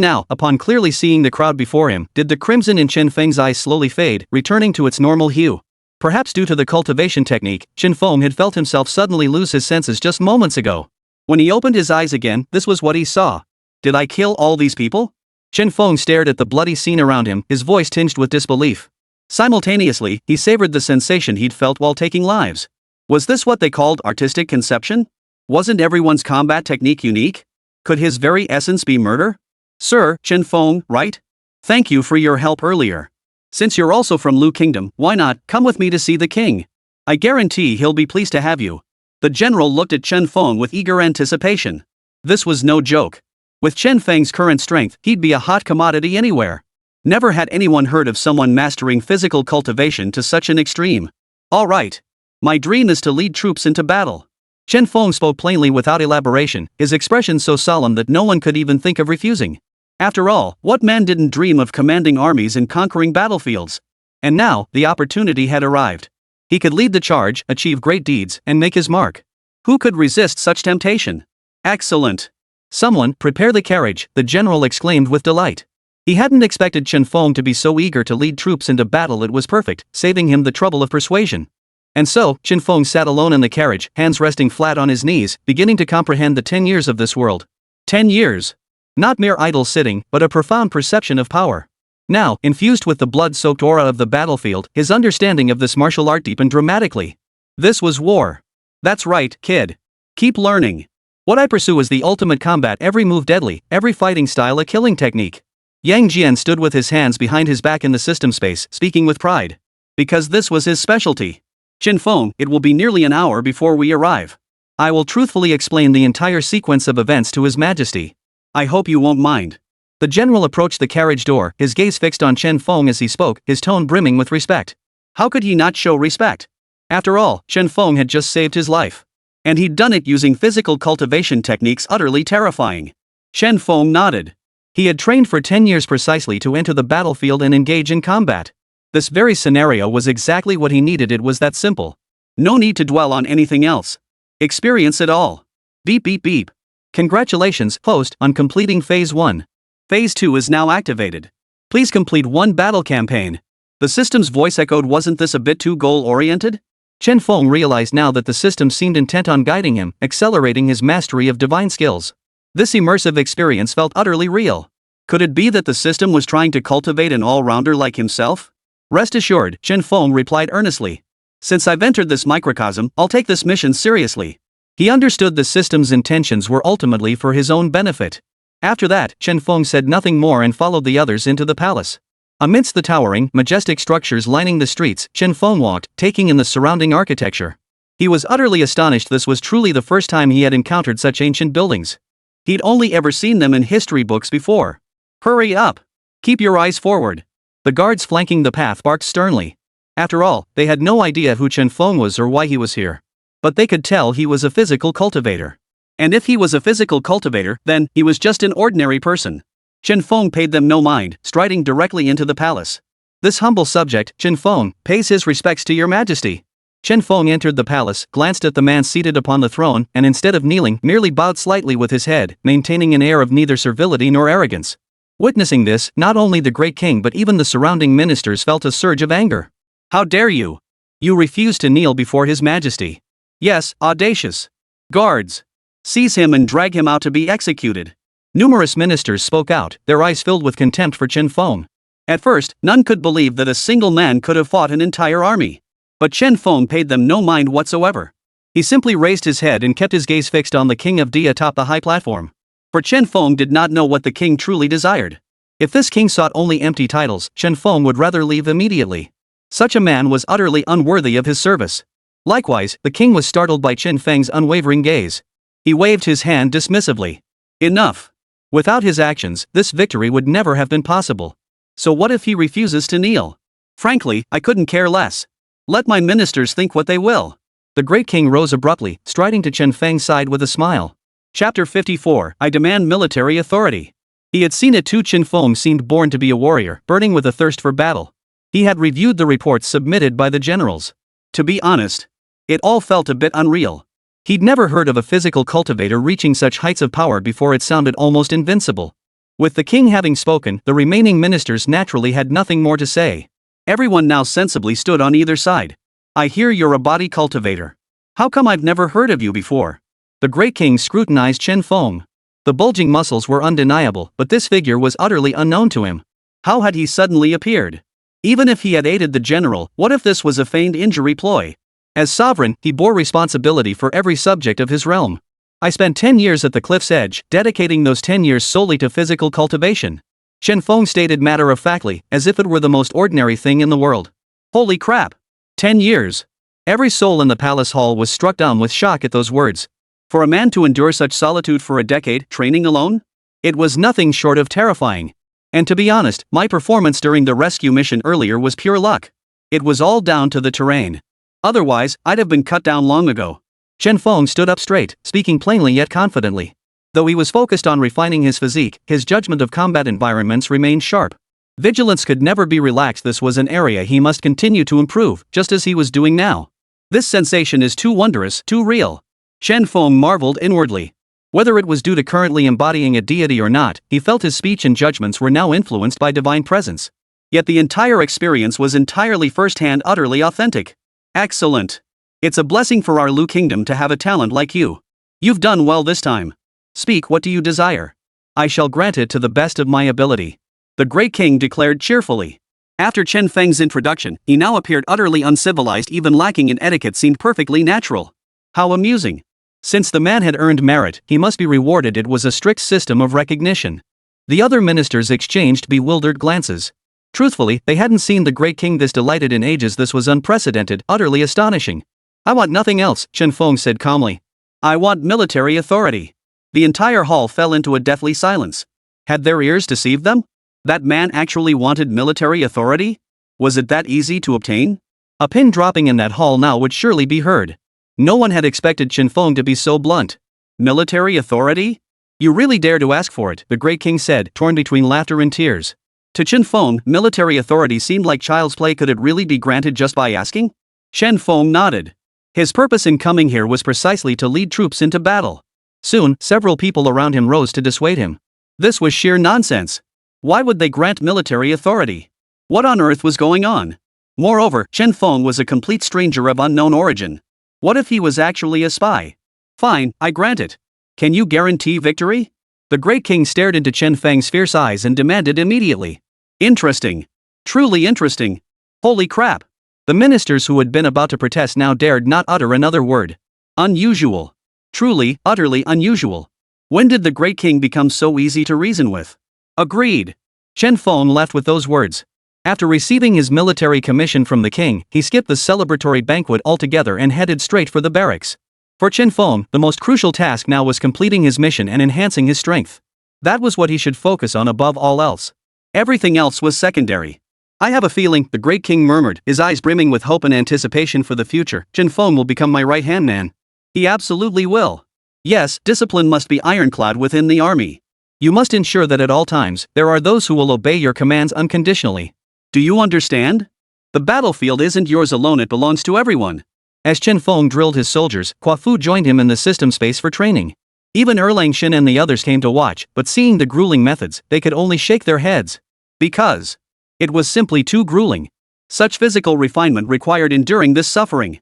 now, upon clearly seeing the crowd before him, did the crimson in Chen Feng's eyes slowly fade, returning to its normal hue. Perhaps due to the cultivation technique, Chen Feng had felt himself suddenly lose his senses just moments ago. When he opened his eyes again, this was what he saw. Did I kill all these people? Chen Feng stared at the bloody scene around him, his voice tinged with disbelief. Simultaneously, he savored the sensation he'd felt while taking lives. Was this what they called artistic conception? Wasn't everyone's combat technique unique? Could his very essence be murder? Sir, Chen Feng, right? Thank you for your help earlier. Since you're also from Lu Kingdom, why not come with me to see the king? I guarantee he'll be pleased to have you. The general looked at Chen Feng with eager anticipation. This was no joke. With Chen Feng's current strength, he'd be a hot commodity anywhere. Never had anyone heard of someone mastering physical cultivation to such an extreme. All right. My dream is to lead troops into battle. Chen Feng spoke plainly without elaboration, his expression so solemn that no one could even think of refusing. After all, what man didn't dream of commanding armies and conquering battlefields? And now, the opportunity had arrived. He could lead the charge, achieve great deeds, and make his mark. Who could resist such temptation? Excellent. Someone, prepare the carriage, the general exclaimed with delight. He hadn't expected Chen Feng to be so eager to lead troops into battle. It was perfect, saving him the trouble of persuasion. And so, Chen Feng sat alone in the carriage, hands resting flat on his knees, beginning to comprehend the 10 years of this world. 10 years. Not mere idle sitting, but a profound perception of power. Now, infused with the blood-soaked aura of the battlefield, his understanding of this martial art deepened dramatically. This was war. That's right, kid. Keep learning. What I pursue is the ultimate combat, every move deadly, every fighting style a killing technique. Yang Jian stood with his hands behind his back in the system space, speaking with pride. Because this was his specialty. Chen Feng, it will be nearly an hour before we arrive. I will truthfully explain the entire sequence of events to His Majesty. I hope you won't mind. The general approached the carriage door, his gaze fixed on Chen Feng as he spoke, his tone brimming with respect. How could he not show respect? After all, Chen Feng had just saved his life. And he'd done it using physical cultivation techniques utterly terrifying. Chen Feng nodded. He had trained for 10 years precisely to enter the battlefield and engage in combat. This very scenario was exactly what he needed. It was that simple. No need to dwell on anything else. Experience it all. Beep beep beep. Congratulations, host, on completing Phase 1. Phase 2 is now activated. Please complete one battle campaign. The system's voice echoed. Wasn't this a bit too goal-oriented? Chen Feng realized now that the system seemed intent on guiding him, accelerating his mastery of divine skills. This immersive experience felt utterly real. Could it be that the system was trying to cultivate an all-rounder like himself? Rest assured, Chen Feng replied earnestly. Since I've entered this microcosm, I'll take this mission seriously. He understood the system's intentions were ultimately for his own benefit. After that, Chen Feng said nothing more and followed the others into the palace. Amidst the towering, majestic structures lining the streets, Chen Feng walked, taking in the surrounding architecture. He was utterly astonished. This was truly the first time he had encountered such ancient buildings. He'd only ever seen them in history books before. Hurry up! Keep your eyes forward. The guards flanking the path barked sternly. After all, they had no idea who Chen Feng was or why he was here. But they could tell he was a physical cultivator. And if he was a physical cultivator, then he was just an ordinary person. Chen Feng paid them no mind, striding directly into the palace. This humble subject, Chen Feng, pays his respects to your majesty. Chen Feng entered the palace, glanced at the man seated upon the throne, and instead of kneeling, merely bowed slightly with his head, maintaining an air of neither servility nor arrogance. Witnessing this, not only the great king but even the surrounding ministers felt a surge of anger. How dare you? You refuse to kneel before his majesty. Yes, audacious. Guards! Seize him and drag him out to be executed. Numerous ministers spoke out, their eyes filled with contempt for Chen Feng. At first, none could believe that a single man could have fought an entire army. But Chen Feng paid them no mind whatsoever. He simply raised his head and kept his gaze fixed on the king of Di atop the high platform. For Chen Feng did not know what the king truly desired. If this king sought only empty titles, Chen Feng would rather leave immediately. Such a man was utterly unworthy of his service. Likewise, the king was startled by Chen Feng's unwavering gaze. He waved his hand dismissively. Enough. Without his actions, this victory would never have been possible. So what if he refuses to kneel? Frankly, I couldn't care less. Let my ministers think what they will. The great king rose abruptly, striding to Chen Feng's side with a smile. Chapter 54, I demand military authority. He had seen it too. Chen Feng seemed born to be a warrior, burning with a thirst for battle. He had reviewed the reports submitted by the generals. To be honest, it all felt a bit unreal. He'd never heard of a physical cultivator reaching such heights of power before. It sounded almost invincible. With the king having spoken, the remaining ministers naturally had nothing more to say. Everyone now sensibly stood on either side. I hear you're a body cultivator. How come I've never heard of you before? The great king scrutinized Chen Feng. The bulging muscles were undeniable, but this figure was utterly unknown to him. How had he suddenly appeared? Even if he had aided the general, what if this was a feigned injury ploy? As sovereign, he bore responsibility for every subject of his realm. I spent 10 years at the cliff's edge, dedicating those 10 years solely to physical cultivation. Shen Feng stated matter-of-factly, as if it were the most ordinary thing in the world. Holy crap! 10 years. Every soul in the palace hall was struck dumb with shock at those words. For a man to endure such solitude for a decade, training alone? It was nothing short of terrifying. And to be honest, my performance during the rescue mission earlier was pure luck. It was all down to the terrain. Otherwise, I'd have been cut down long ago. Shen Feng stood up straight, speaking plainly yet confidently. Though he was focused on refining his physique, his judgment of combat environments remained sharp. Vigilance could never be relaxed. This was an area he must continue to improve, just as he was doing now. This sensation is too wondrous, too real. Shen Feng marveled inwardly. Whether it was due to currently embodying a deity or not, he felt his speech and judgments were now influenced by divine presence. Yet the entire experience was entirely first-hand, utterly authentic. Excellent. It's a blessing for our Lu Kingdom to have a talent like you. You've done well this time. Speak, what do you desire? I shall grant it to the best of my ability. The Great King declared cheerfully. After Chen Feng's introduction, he now appeared utterly uncivilized, even lacking in etiquette seemed perfectly natural. How amusing. Since the man had earned merit, he must be rewarded. It was a strict system of recognition. The other ministers exchanged bewildered glances. Truthfully, they hadn't seen the Great King this delighted in ages. This was unprecedented, utterly astonishing. I want nothing else, Chen Feng said calmly. I want military authority. The entire hall fell into a deathly silence. Had their ears deceived them? That man actually wanted military authority? Was it that easy to obtain? A pin dropping in that hall now would surely be heard. No one had expected Chen Feng to be so blunt. Military authority? You really dare to ask for it, the Great King said, torn between laughter and tears. To Chen Feng, military authority seemed like child's play. Could it really be granted just by asking? Shen Feng nodded. His purpose in coming here was precisely to lead troops into battle. Soon, several people around him rose to dissuade him. This was sheer nonsense. Why would they grant military authority? What on earth was going on? Moreover, Chen Feng was a complete stranger of unknown origin. What if he was actually a spy? Fine, I grant it. Can you guarantee victory? The Great King stared into Chen Feng's fierce eyes and demanded immediately. Interesting. Truly interesting. Holy crap. The ministers who had been about to protest now dared not utter another word. Unusual. Truly, utterly unusual. When did the Great King become so easy to reason with? Agreed. Chen Feng left with those words. After receiving his military commission from the king, he skipped the celebratory banquet altogether and headed straight for the barracks. For Chen Feng, the most crucial task now was completing his mission and enhancing his strength. That was what he should focus on above all else. Everything else was secondary. I have a feeling, the Great King murmured, his eyes brimming with hope and anticipation for the future, Chen Feng will become my right-hand man. He absolutely will. Yes, discipline must be ironclad within the army. You must ensure that at all times, there are those who will obey your commands unconditionally. Do you understand? The battlefield isn't yours alone, it belongs to everyone. As Chen Feng drilled his soldiers, Kuo-fu joined him in the system space for training. Even Erlang Shen and the others came to watch, but seeing the grueling methods, they could only shake their heads. Because it was simply too grueling. Such physical refinement required enduring this suffering.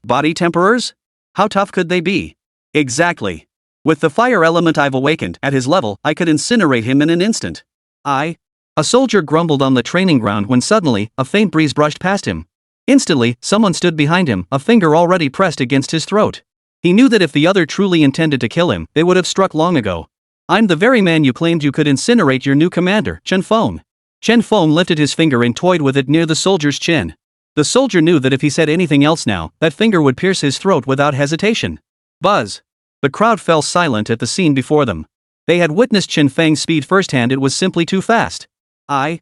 Body temperers? How tough could they be? Exactly. With the fire element I've awakened, at his level, I could incinerate him in an instant. A soldier grumbled on the training ground when suddenly, a faint breeze brushed past him. Instantly, someone stood behind him, a finger already pressed against his throat. He knew that if the other truly intended to kill him, they would have struck long ago. I'm the very man you claimed you could incinerate, your new commander, Chen Feng. Chen Feng lifted his finger and toyed with it near the soldier's chin. The soldier knew that if he said anything else now, that finger would pierce his throat without hesitation. Buzz. The crowd fell silent at the scene before them. They had witnessed Chen Feng's speed firsthand. It was simply too fast. I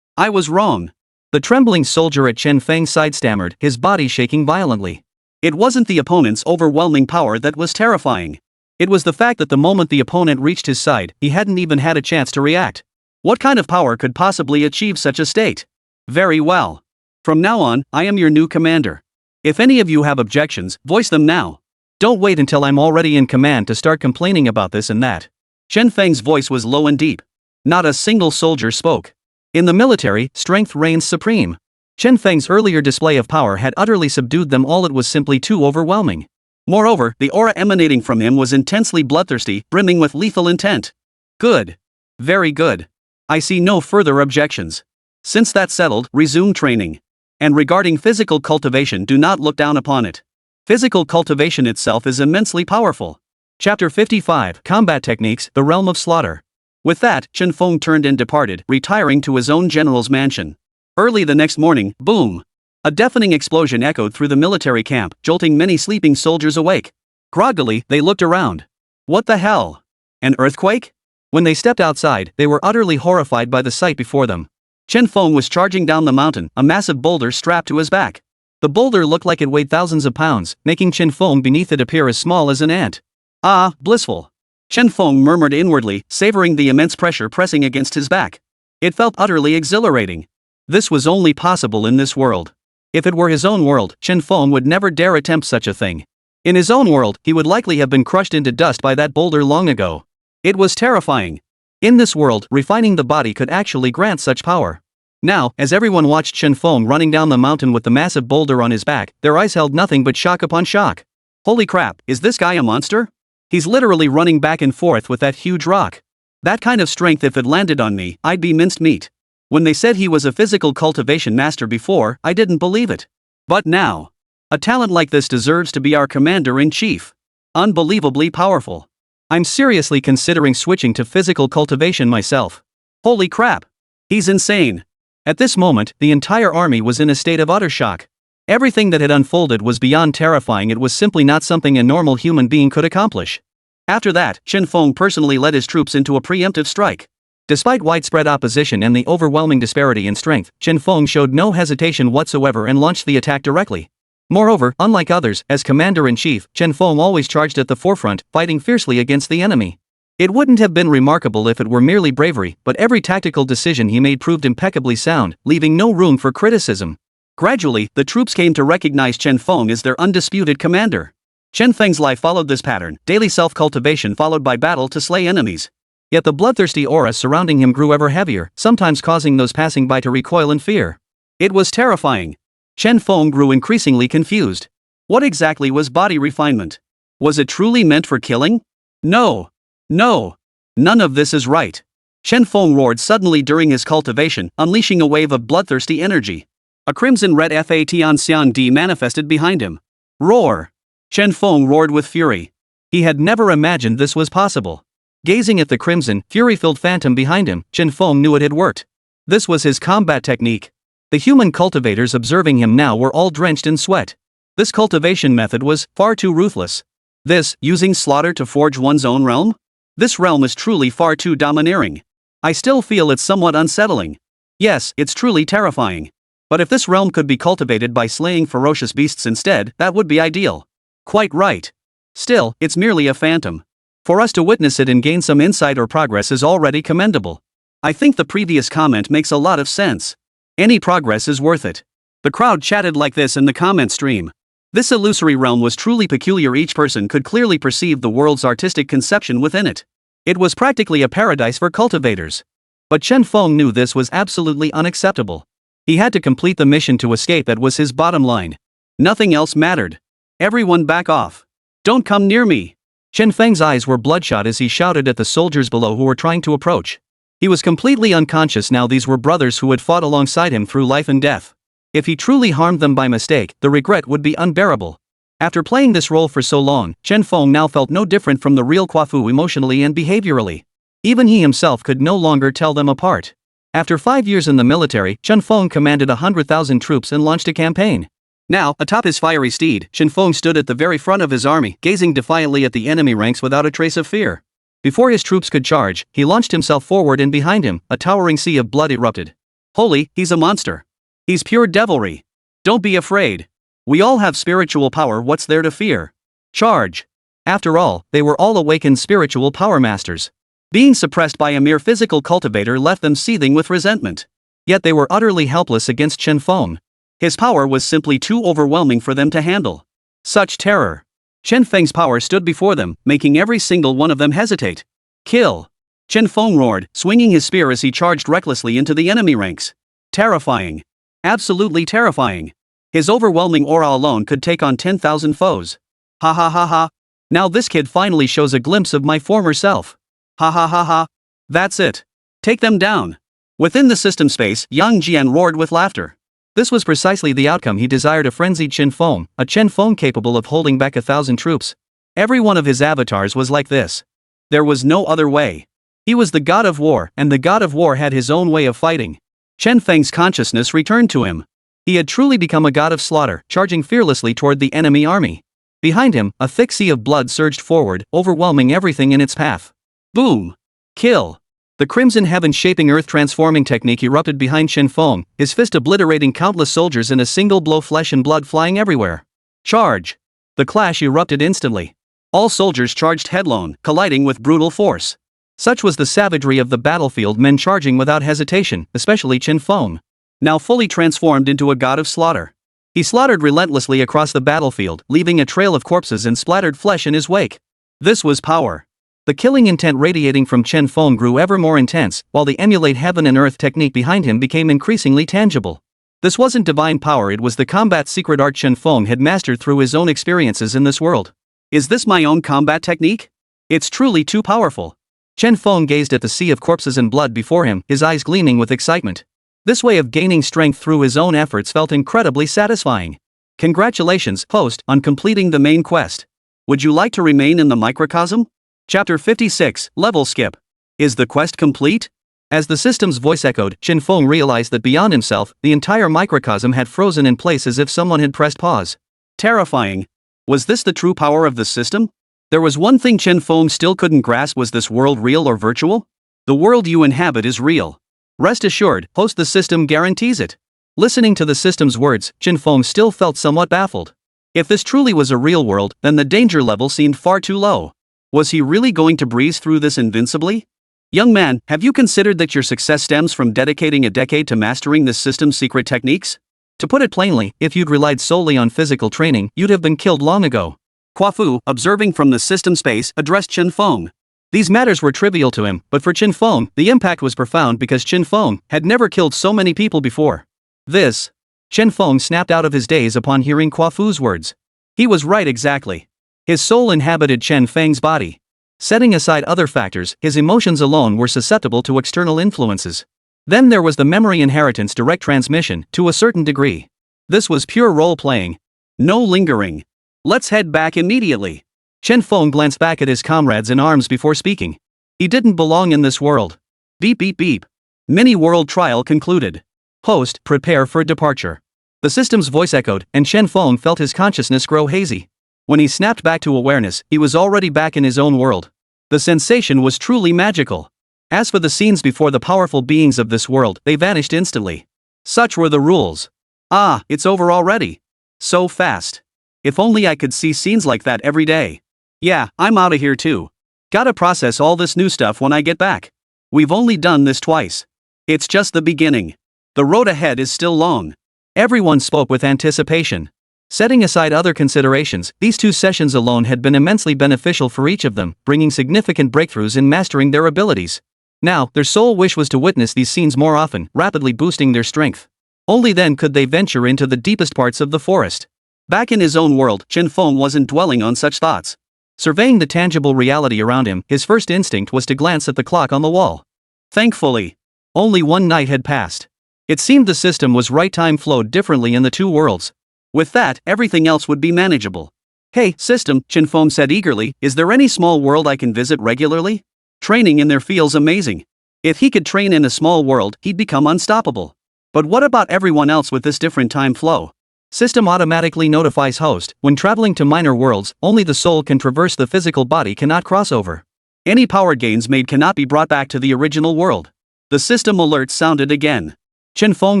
was wrong. The trembling soldier at Chen Feng's side stammered, his body shaking violently. It wasn't the opponent's overwhelming power that was terrifying. It was the fact that the moment the opponent reached his side, he hadn't even had a chance to react. What kind of power could possibly achieve such a state? Very well. From now on, I am your new commander. If any of you have objections, voice them now. Don't wait until I'm already in command to start complaining about this and that. Chen Feng's voice was low and deep. Not a single soldier spoke. In the military, strength reigns supreme. Chen Feng's earlier display of power had utterly subdued them all. It was simply too overwhelming. Moreover, the aura emanating from him was intensely bloodthirsty, brimming with lethal intent. Good. Very good. I see no further objections. Since that's settled, resume training. And regarding physical cultivation, do not look down upon it. Physical cultivation itself is immensely powerful. Chapter 55, Combat Techniques, The Realm of Slaughter. With that, Chen Feng turned and departed, retiring to his own general's mansion. Early the next morning, boom! A deafening explosion echoed through the military camp, jolting many sleeping soldiers awake. Groggily, they looked around. What the hell? An earthquake? When they stepped outside, they were utterly horrified by the sight before them. Chen Feng was charging down the mountain, a massive boulder strapped to his back. The boulder looked like it weighed thousands of pounds, making Chen Feng beneath it appear as small as an ant. Ah, blissful! Chen Feng murmured inwardly, savoring the immense pressure pressing against his back. It felt utterly exhilarating. This was only possible in this world. If it were his own world, Chen Feng would never dare attempt such a thing. In his own world, he would likely have been crushed into dust by that boulder long ago. It was terrifying. In this world, refining the body could actually grant such power. Now, as everyone watched Chen Feng running down the mountain with the massive boulder on his back, their eyes held nothing but shock upon shock. Holy crap, is this guy a monster? He's literally running back and forth with that huge rock. That kind of strength, if it landed on me, I'd be minced meat. When they said he was a physical cultivation master before, I didn't believe it. But now, a talent like this deserves to be our commander-in-chief. Unbelievably powerful. I'm seriously considering switching to physical cultivation myself. Holy crap! He's insane. At this moment, the entire army was in a state of utter shock. Everything that had unfolded was beyond terrifying. It was simply not something a normal human being could accomplish. After that, Chen Feng personally led his troops into a preemptive strike. Despite widespread opposition and the overwhelming disparity in strength, Chen Feng showed no hesitation whatsoever and launched the attack directly. Moreover, unlike others, as commander-in-chief, Chen Feng always charged at the forefront, fighting fiercely against the enemy. It wouldn't have been remarkable if it were merely bravery, but every tactical decision he made proved impeccably sound, leaving no room for criticism. Gradually, the troops came to recognize Chen Feng as their undisputed commander. Chen Feng's life followed this pattern, daily self-cultivation followed by battle to slay enemies. Yet the bloodthirsty aura surrounding him grew ever heavier, sometimes causing those passing by to recoil in fear. It was terrifying. Chen Feng grew increasingly confused. What exactly was body refinement? Was it truly meant for killing? No. No. None of this is right. Chen Feng roared suddenly during his cultivation, unleashing a wave of bloodthirsty energy. A crimson-red Fatian D manifested behind him. Roar! Chen Feng roared with fury. He had never imagined this was possible. Gazing at the crimson, fury-filled phantom behind him, Chen Feng knew it had worked. This was his combat technique. The human cultivators observing him now were all drenched in sweat. This cultivation method was far too ruthless. This, using slaughter to forge one's own realm? This realm is truly far too domineering. I still feel it's somewhat unsettling. Yes, it's truly terrifying. But if this realm could be cultivated by slaying ferocious beasts instead, that would be ideal. Quite right. Still, it's merely a phantom. For us to witness it and gain some insight or progress is already commendable. I think the previous comment makes a lot of sense. Any progress is worth it. The crowd chatted like this in the comment stream. This illusory realm was truly peculiar. Each person could clearly perceive the world's artistic conception within it. It was practically a paradise for cultivators. But Chen Feng knew this was absolutely unacceptable. He had to complete the mission to escape. That was his bottom line. Nothing else mattered. Everyone back off. Don't come near me. Chen Feng's eyes were bloodshot as he shouted at the soldiers below who were trying to approach. He was completely unconscious now. These were brothers who had fought alongside him through life and death. If he truly harmed them by mistake, the regret would be unbearable. After playing this role for so long, Chen Feng now felt no different from the real Quafu emotionally and behaviorally. Even he himself could no longer tell them apart. After 5 years in the military, Chen Feng commanded 100,000 troops and launched a campaign. Now, atop his fiery steed, Chen Feng stood at the very front of his army, gazing defiantly at the enemy ranks without a trace of fear. Before his troops could charge, he launched himself forward, and behind him, a towering sea of blood erupted. Holy, he's a monster. He's pure devilry. Don't be afraid. We all have spiritual power. What's there to fear? Charge. After all, they were all awakened spiritual power masters. Being suppressed by a mere physical cultivator left them seething with resentment. Yet they were utterly helpless against Chen Feng. His power was simply too overwhelming for them to handle. Such terror. Chen Feng's power stood before them, making every single one of them hesitate. Kill! Chen Feng roared, swinging his spear as he charged recklessly into the enemy ranks. Terrifying. Absolutely terrifying. His overwhelming aura alone could take on 10,000 foes. Ha ha ha ha. Now this kid finally shows a glimpse of my former self. Ha ha ha ha. That's it. Take them down. Within the system space, Yang Jian roared with laughter. This was precisely the outcome he desired: a frenzied Chen Feng, a Chen Feng capable of holding back 1,000 troops. Every one of his avatars was like this. There was no other way. He was the god of war, and the god of war had his own way of fighting. Chen Feng's consciousness returned to him. He had truly become a god of slaughter, charging fearlessly toward the enemy army. Behind him, a thick sea of blood surged forward, overwhelming everything in its path. Boom! Kill! The crimson heaven-shaping earth-transforming technique erupted behind Chen Feng, his fist obliterating countless soldiers in a single blow, flesh and blood flying everywhere. Charge! The clash erupted instantly. All soldiers charged headlong, colliding with brutal force. Such was the savagery of the battlefield, men charging without hesitation, especially Chen Feng. Now fully transformed into a god of slaughter. He slaughtered relentlessly across the battlefield, leaving a trail of corpses and splattered flesh in his wake. This was power. The killing intent radiating from Chen Feng grew ever more intense, while the emulate heaven and earth technique behind him became increasingly tangible. This wasn't divine power, it was the combat secret art Chen Feng had mastered through his own experiences in this world. Is this my own combat technique? It's truly too powerful. Chen Feng gazed at the sea of corpses and blood before him, his eyes gleaming with excitement. This way of gaining strength through his own efforts felt incredibly satisfying. Congratulations, host, on completing the main quest. Would you like to remain in the microcosm? Chapter 56, Level Skip. Is the quest complete? As the system's voice echoed, Chen Feng realized that beyond himself, the entire microcosm had frozen in place as if someone had pressed pause. Terrifying. Was this the true power of the system? There was one thing Chen Feng still couldn't grasp: was this world real or virtual? The world you inhabit is real. Rest assured, host, the system guarantees it. Listening to the system's words, Chen Feng still felt somewhat baffled. If this truly was a real world, then the danger level seemed far too low. Was he really going to breeze through this invincibly? Young man, have you considered that your success stems from dedicating a decade to mastering this system's secret techniques? To put it plainly, if you'd relied solely on physical training, you'd have been killed long ago. Kuo-fu, observing from the system space, addressed Chen Feng. These matters were trivial to him, but for Chen Feng, the impact was profound because Chen Feng had never killed so many people before. Chen Feng snapped out of his daze upon hearing Kuo-fu's words. He was right exactly. His soul inhabited Chen Feng's body. Setting aside other factors, his emotions alone were susceptible to external influences. Then there was the memory inheritance direct transmission, to a certain degree. This was pure role-playing. No lingering. Let's head back immediately. Chen Feng glanced back at his comrades in arms before speaking. He didn't belong in this world. Beep beep beep. Mini-world trial concluded. Host, prepare for departure. The system's voice echoed, and Chen Feng felt his consciousness grow hazy. When he snapped back to awareness, he was already back in his own world. The sensation was truly magical. As for the scenes before the powerful beings of this world, they vanished instantly. Such were the rules. Ah, it's over already. So fast. If only I could see scenes like that every day. Yeah, I'm outta here too. Gotta process all this new stuff when I get back. We've only done this twice. It's just the beginning. The road ahead is still long. Everyone spoke with anticipation. Setting aside other considerations, these 2 sessions alone had been immensely beneficial for each of them, bringing significant breakthroughs in mastering their abilities. Now, their sole wish was to witness these scenes more often, rapidly boosting their strength. Only then could they venture into the deepest parts of the forest. Back in his own world, Chen Feng wasn't dwelling on such thoughts. Surveying the tangible reality around him, his first instinct was to glance at the clock on the wall. Thankfully, only one night had passed. It seemed the system was right, time flowed differently in the 2 worlds. With that, everything else would be manageable. Hey, system, Chen Feng said eagerly, is there any small world I can visit regularly? Training in there feels amazing. If he could train in a small world, he'd become unstoppable. But what about everyone else with this different time flow? System automatically notifies host, when traveling to minor worlds, only the soul can traverse, the physical body cannot cross over. Any power gains made cannot be brought back to the original world. The system alert sounded again. Chen Feng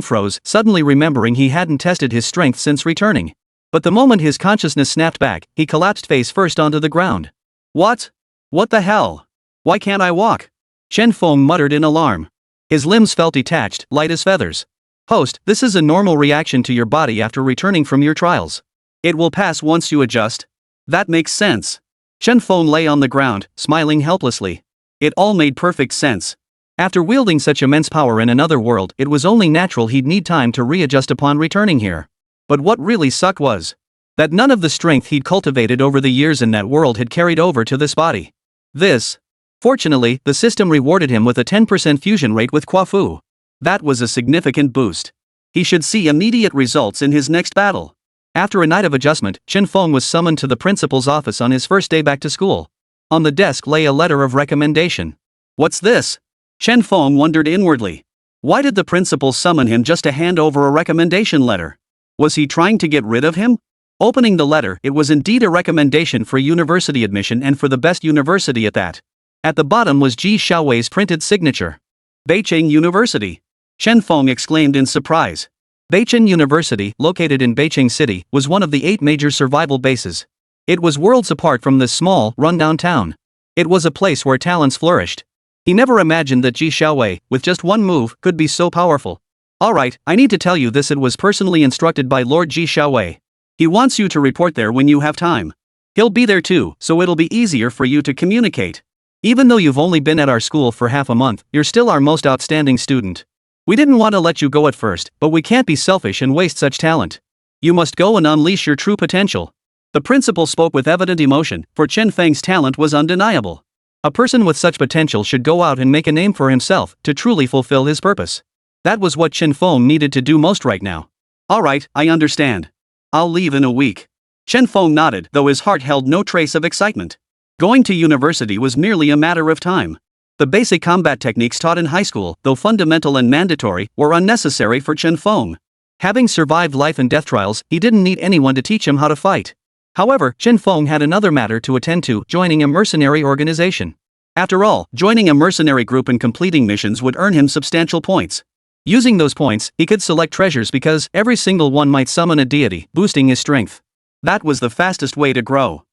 froze, suddenly remembering he hadn't tested his strength since returning. But the moment his consciousness snapped back, he collapsed face first onto the ground. What? What the hell? Why can't I walk? Chen Feng muttered in alarm. His limbs felt detached, light as feathers. Host, this is a normal reaction to your body after returning from your trials. It will pass once you adjust. That makes sense. Chen Feng lay on the ground, smiling helplessly. It all made perfect sense. After wielding such immense power in another world, it was only natural he'd need time to readjust upon returning here. But what really sucked was that none of the strength he'd cultivated over the years in that world had carried over to this body. Fortunately, the system rewarded him with a 10% fusion rate with Kuo-fu. That was a significant boost. He should see immediate results in his next battle. After a night of adjustment, Chen Feng was summoned to the principal's office on his first day back to school. On the desk lay a letter of recommendation. What's this? Chen Feng wondered inwardly. Why did the principal summon him just to hand over a recommendation letter? Was he trying to get rid of him? Opening the letter, it was indeed a recommendation for university admission and for the best university at that. At the bottom was Ji Xiaowei's printed signature. Beijing University. Chen Feng exclaimed in surprise. Beijing University, located in Beijing City, was one of the 8 major survival bases. It was worlds apart from this small, rundown town. It was a place where talents flourished. He never imagined that Ji Xiaowei, with just one move, could be so powerful. Alright, I need to tell you this. It was personally instructed by Lord Ji Xiaowei. He wants you to report there when you have time. He'll be there too, so it'll be easier for you to communicate. Even though you've only been at our school for half a month, you're still our most outstanding student. We didn't want to let you go at first, but we can't be selfish and waste such talent. You must go and unleash your true potential. The principal spoke with evident emotion, for Chen Feng's talent was undeniable. A person with such potential should go out and make a name for himself to truly fulfill his purpose. That was what Chen Feng needed to do most right now. Alright, I understand. I'll leave in a week. Chen Feng nodded, though his heart held no trace of excitement. Going to university was merely a matter of time. The basic combat techniques taught in high school, though fundamental and mandatory, were unnecessary for Chen Feng. Having survived life and death trials, he didn't need anyone to teach him how to fight. However, Chen Feng had another matter to attend to: joining a mercenary organization. After all, joining a mercenary group and completing missions would earn him substantial points. Using those points, he could select treasures because every single one might summon a deity, boosting his strength. That was the fastest way to grow.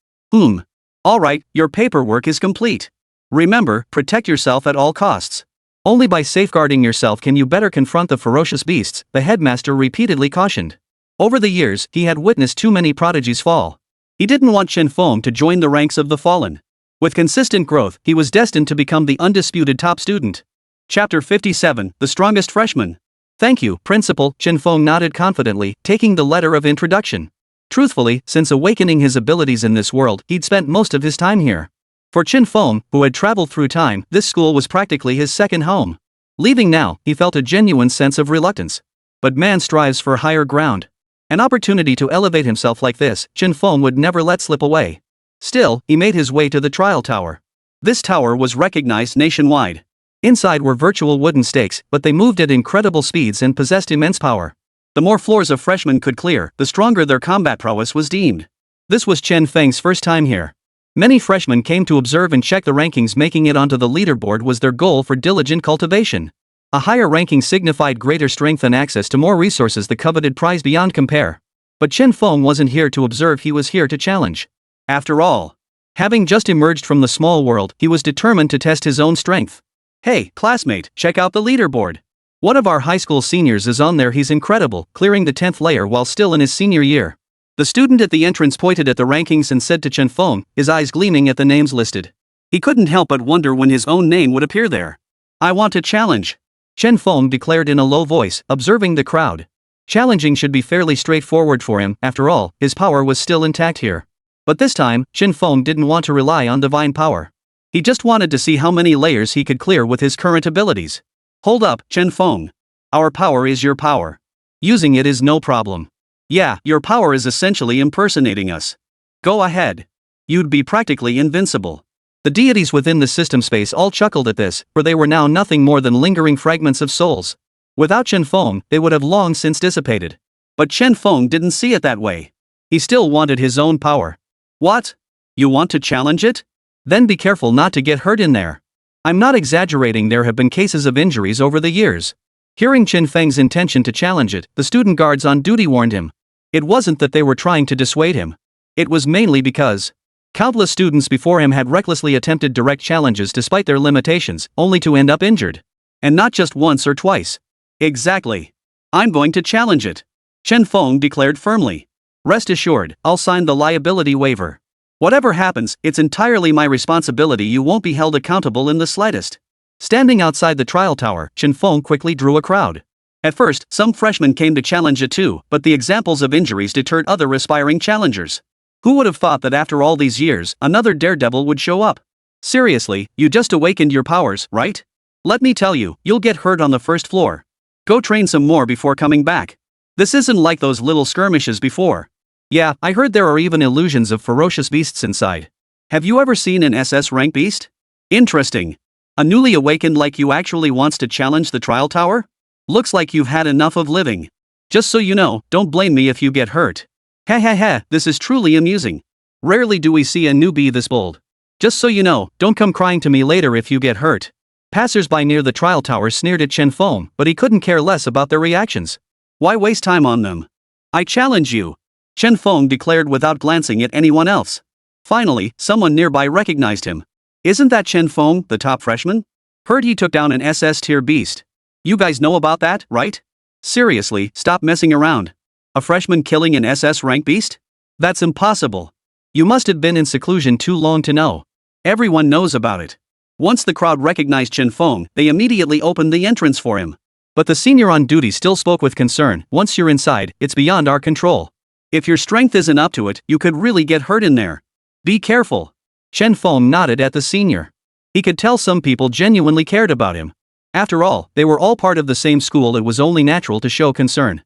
Alright, your paperwork is complete. Remember, protect yourself at all costs. Only by safeguarding yourself can you better confront the ferocious beasts, the headmaster repeatedly cautioned. Over the years, he had witnessed too many prodigies fall. He didn't want Chen Feng to join the ranks of the fallen. With consistent growth, he was destined to become the undisputed top student. Chapter 57, The Strongest Freshman. Thank you, Principal, Chen Feng nodded confidently, taking the letter of introduction. Truthfully, since awakening his abilities in this world, he'd spent most of his time here. For Chen Feng, who had traveled through time, this school was practically his second home. Leaving now, he felt a genuine sense of reluctance. But man strives for higher ground. An opportunity to elevate himself like this, Chen Feng would never let slip away. Still, he made his way to the trial tower. This tower was recognized nationwide. Inside were virtual wooden stakes, but they moved at incredible speeds and possessed immense power. The more floors a freshman could clear, the stronger their combat prowess was deemed. This was Chen Feng's first time here. Many freshmen came to observe and check the rankings. Making it onto the leaderboard was their goal for diligent cultivation. A higher ranking signified greater strength and access to more resources, the coveted prize beyond compare. But Chen Feng wasn't here to observe, he was here to challenge. After all, having just emerged from the small world, he was determined to test his own strength. Hey, classmate, check out the leaderboard. One of our high school seniors is on there. He's incredible, clearing the 10th layer while still in his senior year. The student at the entrance pointed at the rankings and said to Chen Feng, his eyes gleaming at the names listed. He couldn't help but wonder when his own name would appear there. I want to challenge, Chen Feng declared in a low voice, observing the crowd. Challenging should be fairly straightforward for him, after all, his power was still intact here. But this time, Chen Feng didn't want to rely on divine power. He just wanted to see how many layers he could clear with his current abilities. Hold up, Chen Feng. Our power is your power. Using it is no problem. Yeah, your power is essentially impersonating us. Go ahead. You'd be practically invincible. The deities within the system space all chuckled at this, for they were now nothing more than lingering fragments of souls. Without Chen Feng, they would have long since dissipated. But Chen Feng didn't see it that way. He still wanted his own power. What? You want to challenge it? Then be careful not to get hurt in there. I'm not exaggerating, there have been cases of injuries over the years. Hearing Chen Feng's intention to challenge it, the student guards on duty warned him. It wasn't that they were trying to dissuade him. It was mainly because countless students before him had recklessly attempted direct challenges despite their limitations, only to end up injured. And not just once or twice. Exactly. I'm going to challenge it, Chen Feng declared firmly. Rest assured, I'll sign the liability waiver. Whatever happens, it's entirely my responsibility. You won't be held accountable in the slightest. Standing outside the trial tower, Chen Feng quickly drew a crowd. At first, some freshmen came to challenge it too, but the examples of injuries deterred other aspiring challengers. Who would have thought that after all these years, another daredevil would show up? Seriously, you just awakened your powers, right? Let me tell you, you'll get hurt on the first floor. Go train some more before coming back. This isn't like those little skirmishes before. Yeah, I heard there are even illusions of ferocious beasts inside. Have you ever seen an SS-ranked beast? Interesting. A newly awakened like you actually wants to challenge the trial tower? Looks like you've had enough of living. Just so you know, don't blame me if you get hurt. Ha ha ha, this is truly amusing. Rarely do we see a newbie this bold. Just so you know, don't come crying to me later if you get hurt. Passers-by near the trial tower sneered at Chen Feng, but he couldn't care less about their reactions. Why waste time on them? I challenge you, Chen Feng declared without glancing at anyone else. Finally, someone nearby recognized him. Isn't that Chen Feng, the top freshman? Heard he took down an SS-tier beast. You guys know about that, right? Seriously, stop messing around. A freshman killing an SS-ranked beast? That's impossible. You must have been in seclusion too long to know. Everyone knows about it. Once the crowd recognized Chen Feng, they immediately opened the entrance for him. But the senior on duty still spoke with concern. Once you're inside, it's beyond our control. If your strength isn't up to it, you could really get hurt in there. Be careful. Chen Feng nodded at the senior. He could tell some people genuinely cared about him. After all, they were all part of the same school. It was only natural to show concern.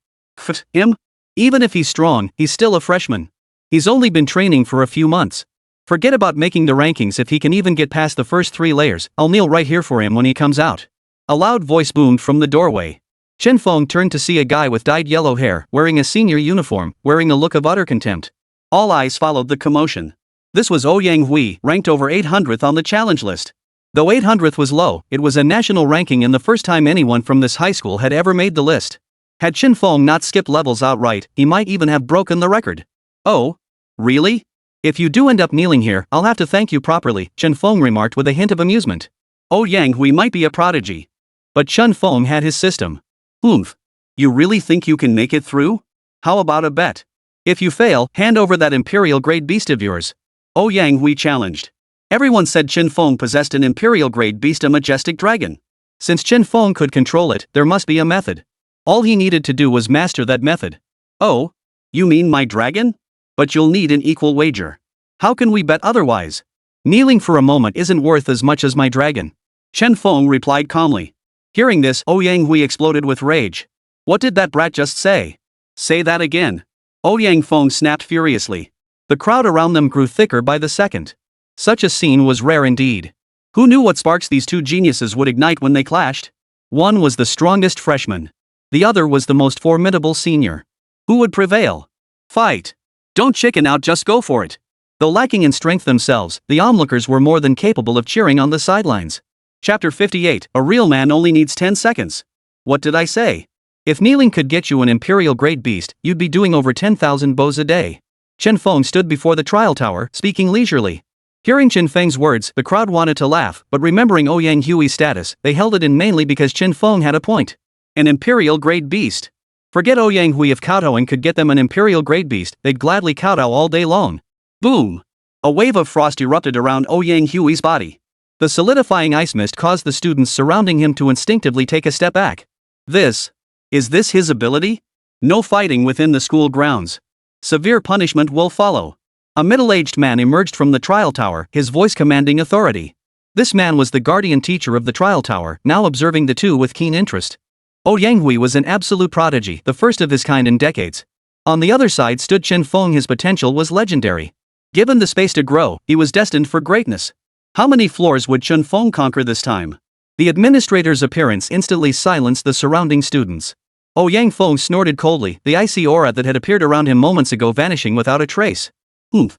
Him? Even if he's strong, he's still a freshman. He's only been training for a few months. Forget about making the rankings. If he can even get past the first 3 layers, I'll kneel right here for him when he comes out. A loud voice boomed from the doorway. Chen Feng turned to see a guy with dyed yellow hair, wearing a senior uniform, wearing a look of utter contempt. All eyes followed the commotion. This was Ouyang Hui, ranked over 800th on the challenge list. Though 800th was low, it was a national ranking and the first time anyone from this high school had ever made the list. Had Chen Feng not skipped levels outright, he might even have broken the record. Oh? Really? If you do end up kneeling here, I'll have to thank you properly, Chen Feng remarked with a hint of amusement. Ouyang Hui might be a prodigy. But Chen Feng had his system. Oomph. You really think you can make it through? How about a bet? If you fail, hand over that imperial-grade beast of yours. Ouyang Hui challenged. Everyone said Chen Feng possessed an imperial-grade beast, a majestic dragon. Since Chen Feng could control it, there must be a method. All he needed to do was master that method. Oh? You mean my dragon? But you'll need an equal wager. How can we bet otherwise? Kneeling for a moment isn't worth as much as my dragon. Chen Feng replied calmly. Hearing this, Ouyang Hui exploded with rage. What did that brat just say? Say that again. Ouyang Feng snapped furiously. The crowd around them grew thicker by the second. Such a scene was rare indeed. Who knew what sparks these two geniuses would ignite when they clashed? One was the strongest freshman. The other was the most formidable senior. Who would prevail? Fight! Don't chicken out, just go for it. Though lacking in strength themselves, the onlookers were more than capable of cheering on the sidelines. Chapter 58, A real man only needs 10 seconds. What did I say? If kneeling could get you an imperial-grade beast, you'd be doing over 10,000 bows a day. Chen Feng stood before the trial tower, speaking leisurely. Hearing Chen Feng's words, the crowd wanted to laugh, but remembering Ouyang Hui's status, they held it in mainly because Chen Feng had a point. An imperial-grade beast. Forget Ouyang Hui. If kowtowing could get them an imperial-grade beast, they'd gladly kowtow all day long. Boom! A wave of frost erupted around Ouyang Hui's body. The solidifying ice mist caused the students surrounding him to instinctively take a step back. Is this his ability? No fighting within the school grounds. Severe punishment will follow. A middle-aged man emerged from the trial tower, his voice commanding authority. This man was the guardian teacher of the trial tower, now observing the two with keen interest. Ouyang Hui was an absolute prodigy, the first of his kind in decades. On the other side stood Chen Feng. His potential was legendary. Given the space to grow, he was destined for greatness. How many floors would Chen Feng conquer this time? The administrator's appearance instantly silenced the surrounding students. Ouyang Feng snorted coldly, the icy aura that had appeared around him moments ago vanishing without a trace.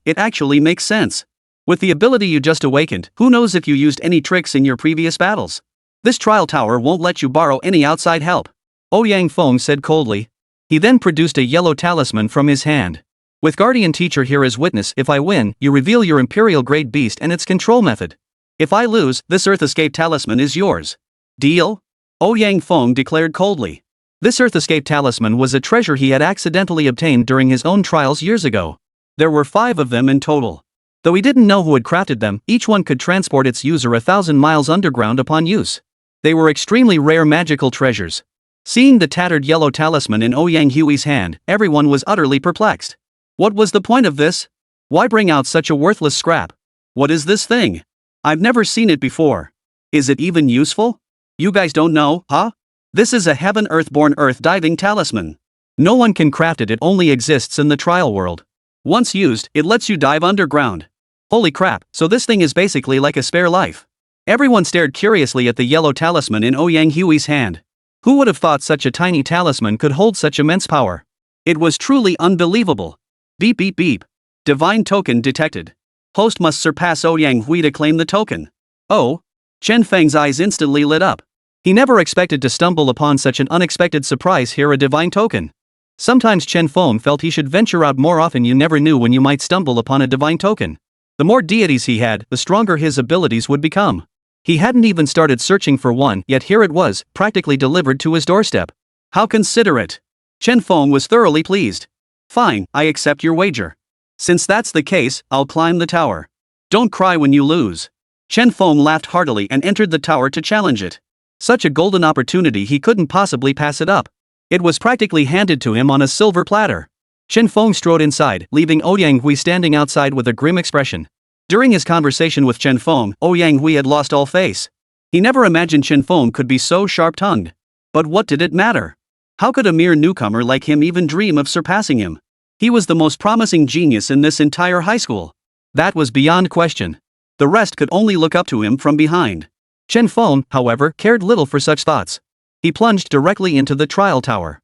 It actually makes sense. With the ability you just awakened, who knows if you used any tricks in your previous battles? This trial tower won't let you borrow any outside help. Ouyang Feng said coldly. He then produced a yellow talisman from his hand. With guardian teacher here as witness, if I win, you reveal your imperial-grade beast and its control method. If I lose, this Earth Escape talisman is yours. Deal? Ouyang Feng declared coldly. This Earth Escape talisman was a treasure he had accidentally obtained during his own trials years ago. There were 5 of them in total. Though he didn't know who had crafted them, each one could transport its user 1,000 miles underground upon use. They were extremely rare magical treasures. Seeing the tattered yellow talisman in Ouyang Hui's hand, everyone was utterly perplexed. What was the point of this? Why bring out such a worthless scrap? What is this thing? I've never seen it before. Is it even useful? You guys don't know, huh? This is a heaven earthborn earth diving talisman. No one can craft it, it only exists in the trial world. Once used, it lets you dive underground. Holy crap, so this thing is basically like a spare life. Everyone stared curiously at the yellow talisman in Ouyang Hui's hand. Who would have thought such a tiny talisman could hold such immense power? It was truly unbelievable. Beep beep beep. Divine token detected. Host must surpass Ouyang Hui to claim the token. Oh? Chen Feng's eyes instantly lit up. He never expected to stumble upon such an unexpected surprise here, a divine token. Sometimes Chen Feng felt he should venture out more often. You never knew when you might stumble upon a divine token. The more deities he had, the stronger his abilities would become. He hadn't even started searching for one, yet here it was, practically delivered to his doorstep. How considerate! Chen Feng was thoroughly pleased. Fine, I accept your wager. Since that's the case, I'll climb the tower. Don't cry when you lose. Chen Feng laughed heartily and entered the tower to challenge it. Such a golden opportunity, he couldn't possibly pass it up. It was practically handed to him on a silver platter. Chen Feng strode inside, leaving Ouyang Hui standing outside with a grim expression. During his conversation with Chen Feng, Ouyang Hui had lost all face. He never imagined Chen Feng could be so sharp-tongued. But what did it matter? How could a mere newcomer like him even dream of surpassing him? He was the most promising genius in this entire high school. That was beyond question. The rest could only look up to him from behind. Chen Feng, however, cared little for such thoughts. He plunged directly into the trial tower.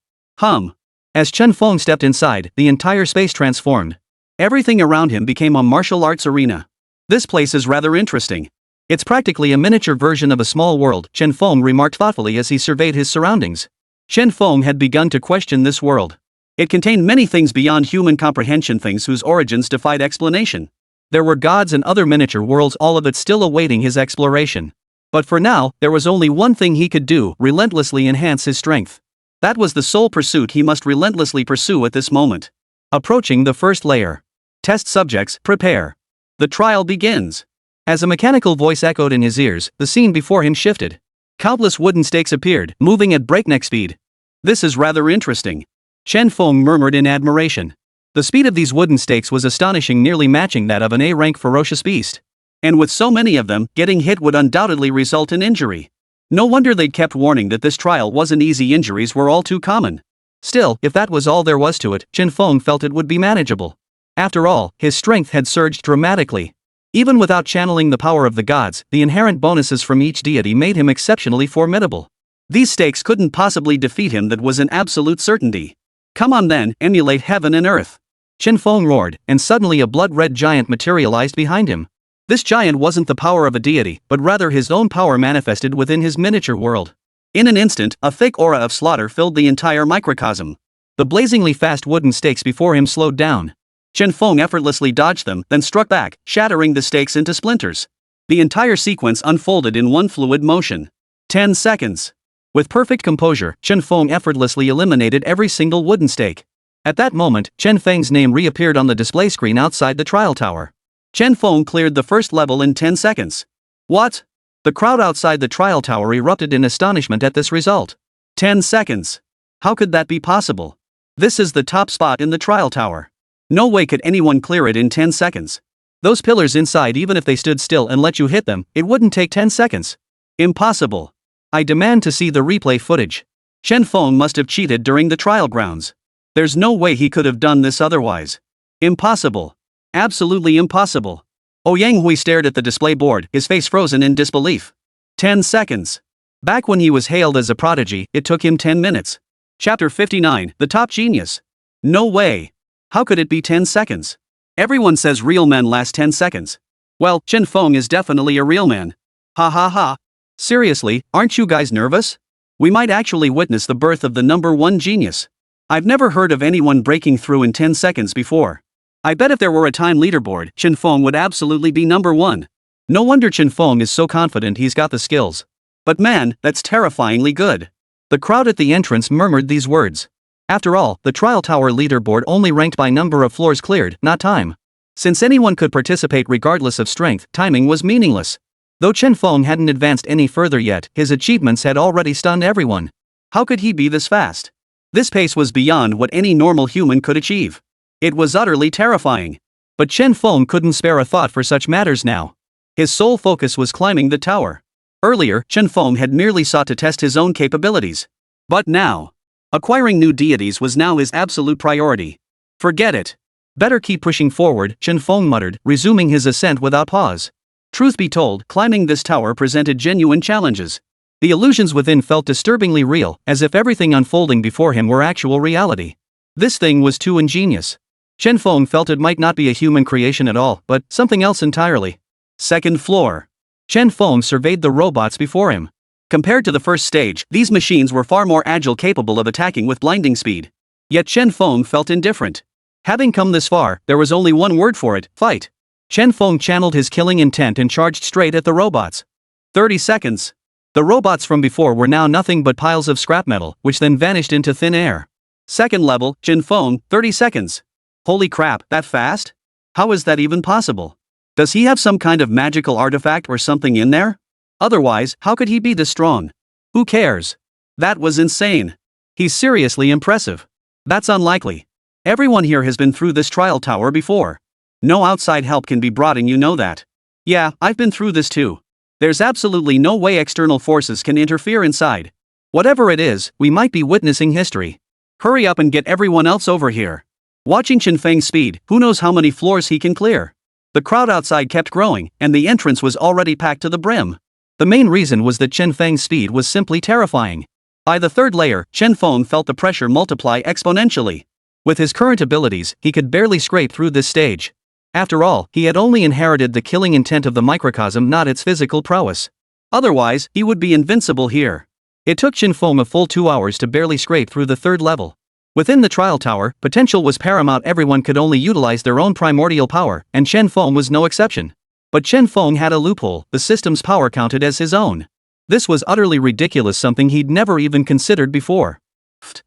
As Chen Feng stepped inside, the entire space transformed. Everything around him became a martial arts arena. This place is rather interesting. It's practically a miniature version of a small world, Chen Feng remarked thoughtfully as he surveyed his surroundings. Chen Feng had begun to question this world. It contained many things beyond human comprehension, things whose origins defied explanation. There were gods and other miniature worlds, all of it still awaiting his exploration. But for now, there was only one thing he could do: relentlessly enhance his strength. That was the sole pursuit he must relentlessly pursue at this moment. Approaching the first layer. Test subjects, prepare. The trial begins. As a mechanical voice echoed in his ears, the scene before him shifted. Countless wooden stakes appeared, moving at breakneck speed. This is rather interesting. Chen Feng murmured in admiration. The speed of these wooden stakes was astonishing, nearly matching that of an A-rank ferocious beast. And with so many of them, getting hit would undoubtedly result in injury. No wonder they'd kept warning that this trial wasn't easy. Injuries were all too common. Still, if that was all there was to it, Chen Feng felt it would be manageable. After all, his strength had surged dramatically. Even without channeling the power of the gods, the inherent bonuses from each deity made him exceptionally formidable. These stakes couldn't possibly defeat him, that was an absolute certainty. Come on then, emulate heaven and earth. Chen Feng roared, and suddenly a blood-red giant materialized behind him. This giant wasn't the power of a deity, but rather his own power manifested within his miniature world. In an instant, a thick aura of slaughter filled the entire microcosm. The blazingly fast wooden stakes before him slowed down. Chen Feng effortlessly dodged them, then struck back, shattering the stakes into splinters. The entire sequence unfolded in one fluid motion. 10 seconds. With perfect composure, Chen Feng effortlessly eliminated every single wooden stake. At that moment, Chen Feng's name reappeared on the display screen outside the trial tower. Chen Feng cleared the first level in 10 seconds. What? The crowd outside the trial tower erupted in astonishment at this result. 10 seconds. How could that be possible? This is the top spot in the trial tower. No way could anyone clear it in 10 seconds. Those pillars inside, even if they stood still and let you hit them, it wouldn't take 10 seconds. Impossible. I demand to see the replay footage. Chen Feng must have cheated during the trial grounds. There's no way he could have done this otherwise. Impossible. Absolutely impossible. Ouyang Hui stared at the display board, his face frozen in disbelief. 10 seconds. Back when he was hailed as a prodigy, it took him 10 minutes. Chapter 59, The Top Genius. No way. How could it be 10 seconds? Everyone says real men last 10 seconds. Well, Chen Feng is definitely a real man. Ha ha ha. Seriously, aren't you guys nervous? We might actually witness the birth of the #1 genius. I've never heard of anyone breaking through in 10 seconds before. I bet if there were a time leaderboard, Chen Feng would absolutely be #1. No wonder Chen Feng is so confident he's got the skills. But man, that's terrifyingly good. The crowd at the entrance murmured these words. After all, the trial tower leaderboard only ranked by number of floors cleared, not time. Since anyone could participate regardless of strength, timing was meaningless. Though Chen Feng hadn't advanced any further yet, his achievements had already stunned everyone. How could he be this fast? This pace was beyond what any normal human could achieve. It was utterly terrifying. But Chen Feng couldn't spare a thought for such matters now. His sole focus was climbing the tower. Earlier, Chen Feng had merely sought to test his own capabilities. But now, acquiring new deities was now his absolute priority. Forget it. Better keep pushing forward, Chen Feng muttered, resuming his ascent without pause. Truth be told, climbing this tower presented genuine challenges. The illusions within felt disturbingly real, as if everything unfolding before him were actual reality. This thing was too ingenious. Chen Feng felt it might not be a human creation at all, but something else entirely. Second floor. Chen Feng surveyed the robots before him. Compared to the first stage, these machines were far more agile, capable of attacking with blinding speed. Yet Chen Feng felt indifferent. Having come this far, there was only one word for it: fight. Chen Feng channeled his killing intent and charged straight at the robots. 30 seconds. The robots from before were now nothing but piles of scrap metal, which then vanished into thin air. Second level, Chen Feng, 30 seconds. Holy crap, that fast? How is that even possible? Does he have some kind of magical artifact or something in there? Otherwise, how could he be this strong? Who cares? That was insane. He's seriously impressive. That's unlikely. Everyone here has been through this trial tower before. No outside help can be brought in, you know that. Yeah, I've been through this too. There's absolutely no way external forces can interfere inside. Whatever it is, we might be witnessing history. Hurry up and get everyone else over here. Watching Chen Feng's speed, who knows how many floors he can clear. The crowd outside kept growing, and the entrance was already packed to the brim. The main reason was that Chen Feng's speed was simply terrifying. By the third layer, Chen Feng felt the pressure multiply exponentially. With his current abilities, he could barely scrape through this stage. After all, he had only inherited the killing intent of the microcosm, not its physical prowess. Otherwise, he would be invincible here. It took Chen Feng a full 2 hours to barely scrape through the third level. Within the trial tower, potential was paramount. Everyone could only utilize their own primordial power, and Chen Feng was no exception. But Chen Feng had a loophole: the system's power counted as his own. This was utterly ridiculous, something he'd never even considered before.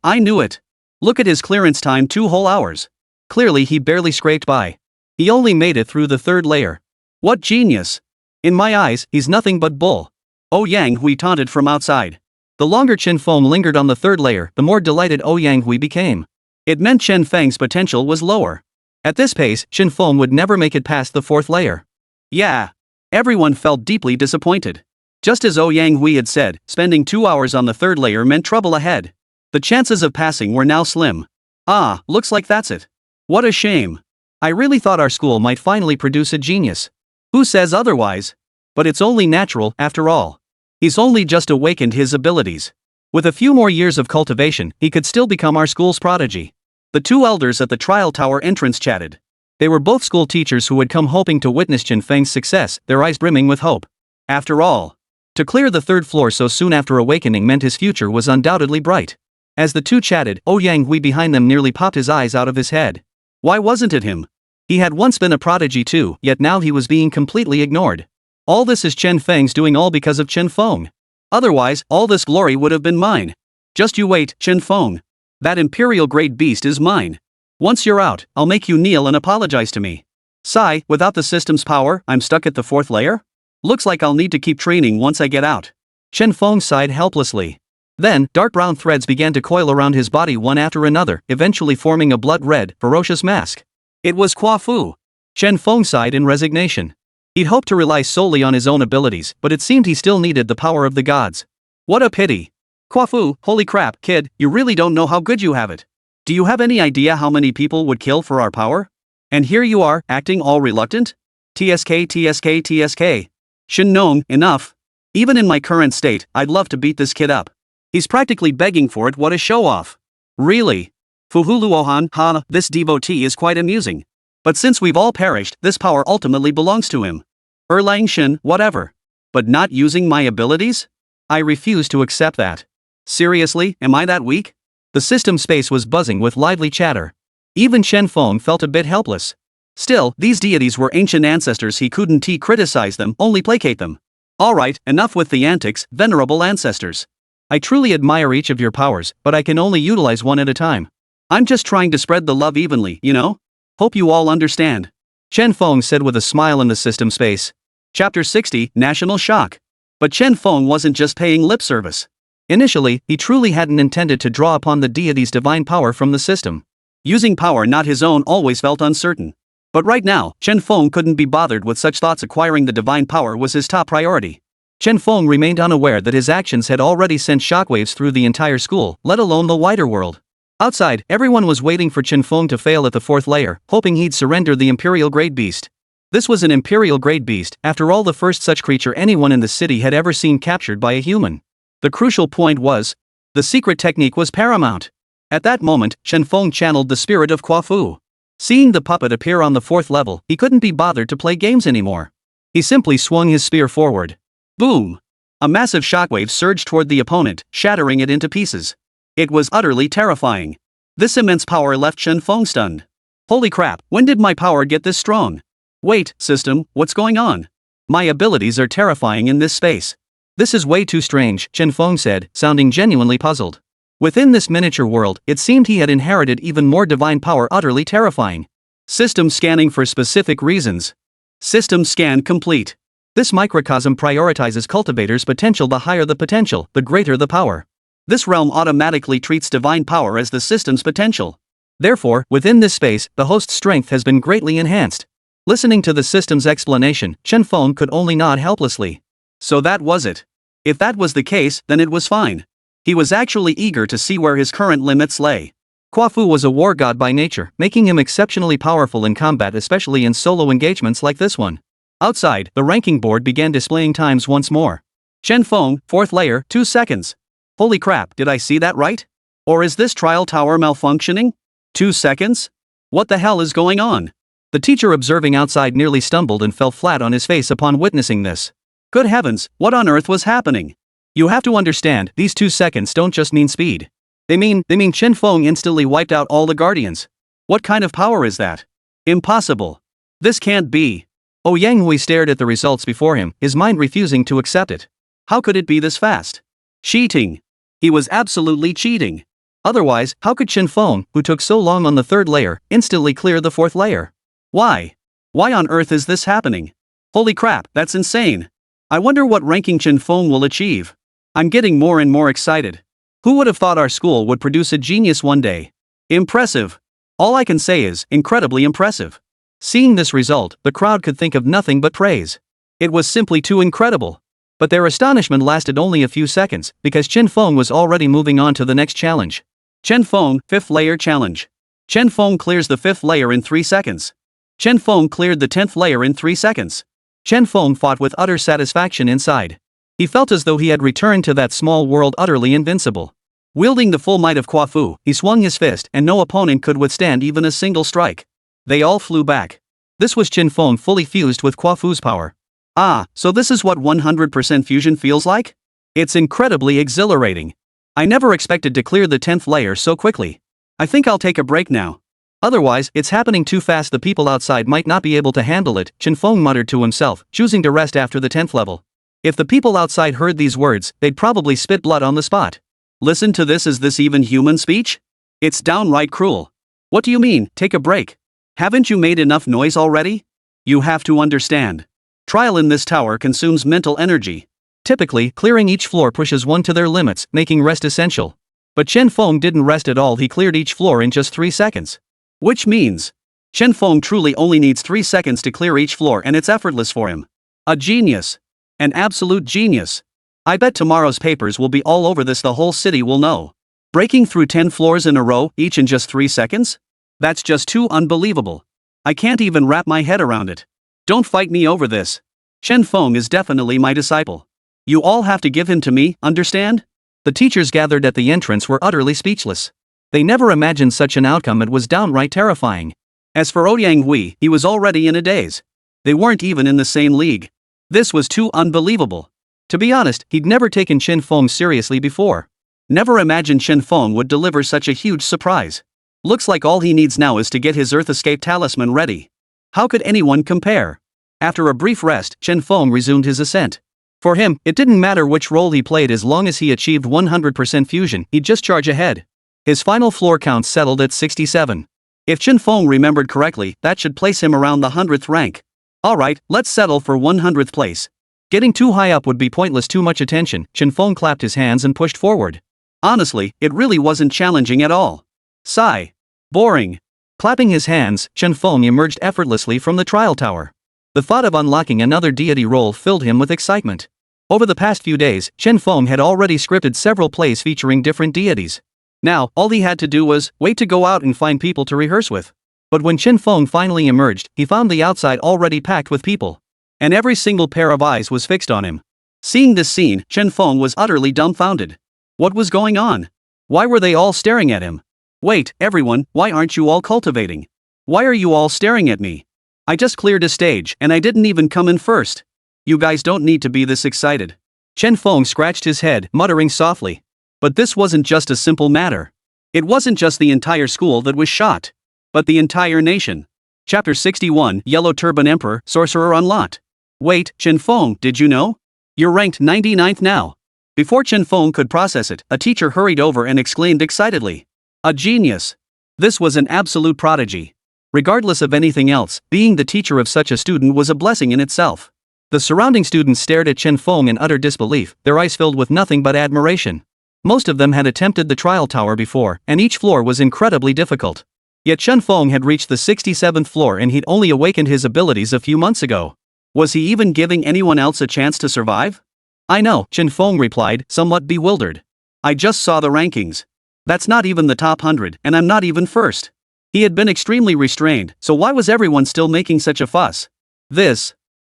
I knew it. Look at his clearance time, 2 whole hours. Clearly he barely scraped by. He only made it through the third layer. What genius! In my eyes, he's nothing but bull. Oh Yang Hui taunted from outside. The longer Chen Feng lingered on the third layer, the more delighted Yang Hui became. It meant Chen Feng's potential was lower. At this pace, Chen Feng would never make it past the fourth layer. Yeah. Everyone felt deeply disappointed. Just as Yang Hui had said, spending 2 hours on the third layer meant trouble ahead. The chances of passing were now slim. Looks like that's it. What a shame. I really thought our school might finally produce a genius. Who says otherwise? But it's only natural, after all. He's only just awakened his abilities. With a few more years of cultivation, he could still become our school's prodigy. The two elders at the trial tower entrance chatted. They were both school teachers who had come hoping to witness Chen Feng's success, their eyes brimming with hope. After all, to clear the third floor so soon after awakening meant his future was undoubtedly bright. As the two chatted, Yang Hui behind them nearly popped his eyes out of his head. Why wasn't it him? He had once been a prodigy too, yet now he was being completely ignored. All this is Chen Feng's doing, all because of Chen Feng. Otherwise, all this glory would have been mine. Just you wait, Chen Feng. That imperial-grade beast is mine. Once you're out, I'll make you kneel and apologize to me. Sigh, without the system's power, I'm stuck at the fourth layer? Looks like I'll need to keep training once I get out. Chen Feng sighed helplessly. Then, dark brown threads began to coil around his body one after another, eventually forming a blood-red, ferocious mask. It was Kua Fu. Chen Feng sighed in resignation. He'd hoped to rely solely on his own abilities, but it seemed he still needed the power of the gods. What a pity. Kua Fu, holy crap, kid, you really don't know how good you have it. Do you have any idea how many people would kill for our power? And here you are, acting all reluctant? TSK. Shen Nong, enough. Even in my current state, I'd love to beat this kid up. He's practically begging for it. What a show-off. Really? Fuhuluohan, this devotee is quite amusing. But since we've all perished, this power ultimately belongs to him. Erlang Shen, whatever. But not using my abilities? I refuse to accept that. Seriously, am I that weak? The system space was buzzing with lively chatter. Even Chen Feng felt a bit helpless. Still, these deities were ancient ancestors. He couldn't criticize them, only placate them. Alright, enough with the antics, venerable ancestors. I truly admire each of your powers, but I can only utilize one at a time. I'm just trying to spread the love evenly, you know? Hope you all understand. Chen Feng said with a smile in the system space. Chapter 60, National Shock. But Chen Feng wasn't just paying lip service. Initially, he truly hadn't intended to draw upon the deity's divine power from the system. Using power not his own always felt uncertain. But right now, Chen Feng couldn't be bothered with such thoughts. Acquiring the divine power was his top priority. Chen Feng remained unaware that his actions had already sent shockwaves through the entire school, let alone the wider world. Outside, everyone was waiting for Chen Feng to fail at the fourth layer, hoping he'd surrender the imperial grade beast. This was an imperial-grade beast, after all the first such creature anyone in the city had ever seen captured by a human. The crucial point was, the secret technique was paramount. At that moment, Shen Feng channeled the spirit of Kwafu. Seeing the puppet appear on the 4th level, he couldn't be bothered to play games anymore. He simply swung his spear forward. Boom! A massive shockwave surged toward the opponent, shattering it into pieces. It was utterly terrifying. This immense power left Shen Feng stunned. Holy crap, when did my power get this strong? Wait, system, what's going on? My abilities are terrifying in this space. This is way too strange, Shen Feng said, sounding genuinely puzzled. Within this miniature world, it seemed he had inherited even more divine power, utterly terrifying. System scanning for specific reasons. System scan complete. This microcosm prioritizes cultivators' potential. The higher the potential, the greater the power. This realm automatically treats divine power as the system's potential. Therefore, within this space, the host's strength has been greatly enhanced. Listening to the system's explanation, Shen Feng could only nod helplessly. So that was it. If that was the case, then it was fine. He was actually eager to see where his current limits lay. Kwafu was a war god by nature, making him exceptionally powerful in combat, especially in solo engagements like this one. Outside, the ranking board began displaying times once more. Shen Feng, 4th layer, 2 seconds. Holy crap, did I see that right? Or is this trial tower malfunctioning? 2 seconds? What the hell is going on? The teacher observing outside nearly stumbled and fell flat on his face upon witnessing this. Good heavens, what on earth was happening? You have to understand, these 2 seconds don't just mean speed. They mean Shen Feng instantly wiped out all the guardians. What kind of power is that? Impossible. This can't be. Yang Hui stared at the results before him, his mind refusing to accept it. How could it be this fast? Cheating. He was absolutely cheating. Otherwise, how could Shen Feng, who took so long on the 3rd layer, instantly clear the 4th layer? Why? Why on earth is this happening? Holy crap, that's insane. I wonder what ranking Shen Feng will achieve. I'm getting more and more excited. Who would have thought our school would produce a genius one day? Impressive. All I can say is, incredibly impressive. Seeing this result, the crowd could think of nothing but praise. It was simply too incredible. But their astonishment lasted only a few seconds, because Shen Feng was already moving on to the next challenge. Shen Feng, 5th layer challenge. Shen Feng clears the 5th layer in 3 seconds. Shen Feng cleared the 10th layer in 3 seconds. Shen Feng fought with utter satisfaction inside. He felt as though he had returned to that small world utterly invincible. Wielding the full might of Kwafu, he swung his fist and no opponent could withstand even a single strike. They all flew back. This was Shen Feng fully fused with Kwafu's power. Ah, so this is what 100% fusion feels like? It's incredibly exhilarating. I never expected to clear the 10th layer so quickly. I think I'll take a break now. Otherwise, it's happening too fast. The people outside might not be able to handle it, Shen Feng muttered to himself, choosing to rest after the 10th level. If the people outside heard these words, they'd probably spit blood on the spot. Listen to this, is this even human speech? It's downright cruel. What do you mean, take a break? Haven't you made enough noise already? You have to understand. Trial in this tower consumes mental energy. Typically, clearing each floor pushes one to their limits, making rest essential. But Shen Feng didn't rest at all. He cleared each floor in just 3 seconds. Which means, Shen Feng truly only needs 3 seconds to clear each floor and it's effortless for him. A genius. An absolute genius. I bet tomorrow's papers will be all over this. The whole city will know. Breaking through 10 floors in a row, each in just 3 seconds? That's just too unbelievable. I can't even wrap my head around it. Don't fight me over this. Shen Feng is definitely my disciple. You all have to give him to me, understand? The teachers gathered at the entrance were utterly speechless. They never imagined such an outcome. It was downright terrifying. As for Yang Hui, he was already in a daze. They weren't even in the same league. This was too unbelievable. To be honest, he'd never taken Shen Feng seriously before. Never imagined Shen Feng would deliver such a huge surprise. Looks like all he needs now is to get his Earth Escape talisman ready. How could anyone compare? After a brief rest, Shen Feng resumed his ascent. For him, it didn't matter which role he played as long as he achieved 100% fusion, he'd just charge ahead. His final floor count settled at 67. If Shen Feng remembered correctly, that should place him around the 100th rank. Alright, let's settle for 100th place. Getting too high up would be pointless. Too much attention. Shen Feng clapped his hands and pushed forward. Honestly, it really wasn't challenging at all. Sigh. Boring. Clapping his hands, Shen Feng emerged effortlessly from the trial tower. The thought of unlocking another deity role filled him with excitement. Over the past few days, Shen Feng had already scripted several plays featuring different deities. Now, all he had to do was wait to go out and find people to rehearse with. But when Chen Feng finally emerged, he found the outside already packed with people. And every single pair of eyes was fixed on him. Seeing this scene, Chen Feng was utterly dumbfounded. What was going on? Why were they all staring at him? Wait, everyone, why aren't you all cultivating? Why are you all staring at me? I just cleared a stage, and I didn't even come in first. You guys don't need to be this excited. Chen Feng scratched his head, muttering softly. But this wasn't just a simple matter. It wasn't just the entire school that was shot, but the entire nation. Chapter 61, Yellow Turban Emperor, Sorcerer Unlocked. Wait, Chen Feng, did you know? You're ranked 99th now. Before Chen Feng could process it, a teacher hurried over and exclaimed excitedly. A genius. This was an absolute prodigy. Regardless of anything else, being the teacher of such a student was a blessing in itself. The surrounding students stared at Chen Feng in utter disbelief, their eyes filled with nothing but admiration. Most of them had attempted the trial tower before, and each floor was incredibly difficult. Yet Chen Feng had reached the 67th floor and he'd only awakened his abilities a few months ago. Was he even giving anyone else a chance to survive? I know, Chen Feng replied, somewhat bewildered. I just saw the rankings. That's not even the top 100, and I'm not even first. He had been extremely restrained, so why was everyone still making such a fuss?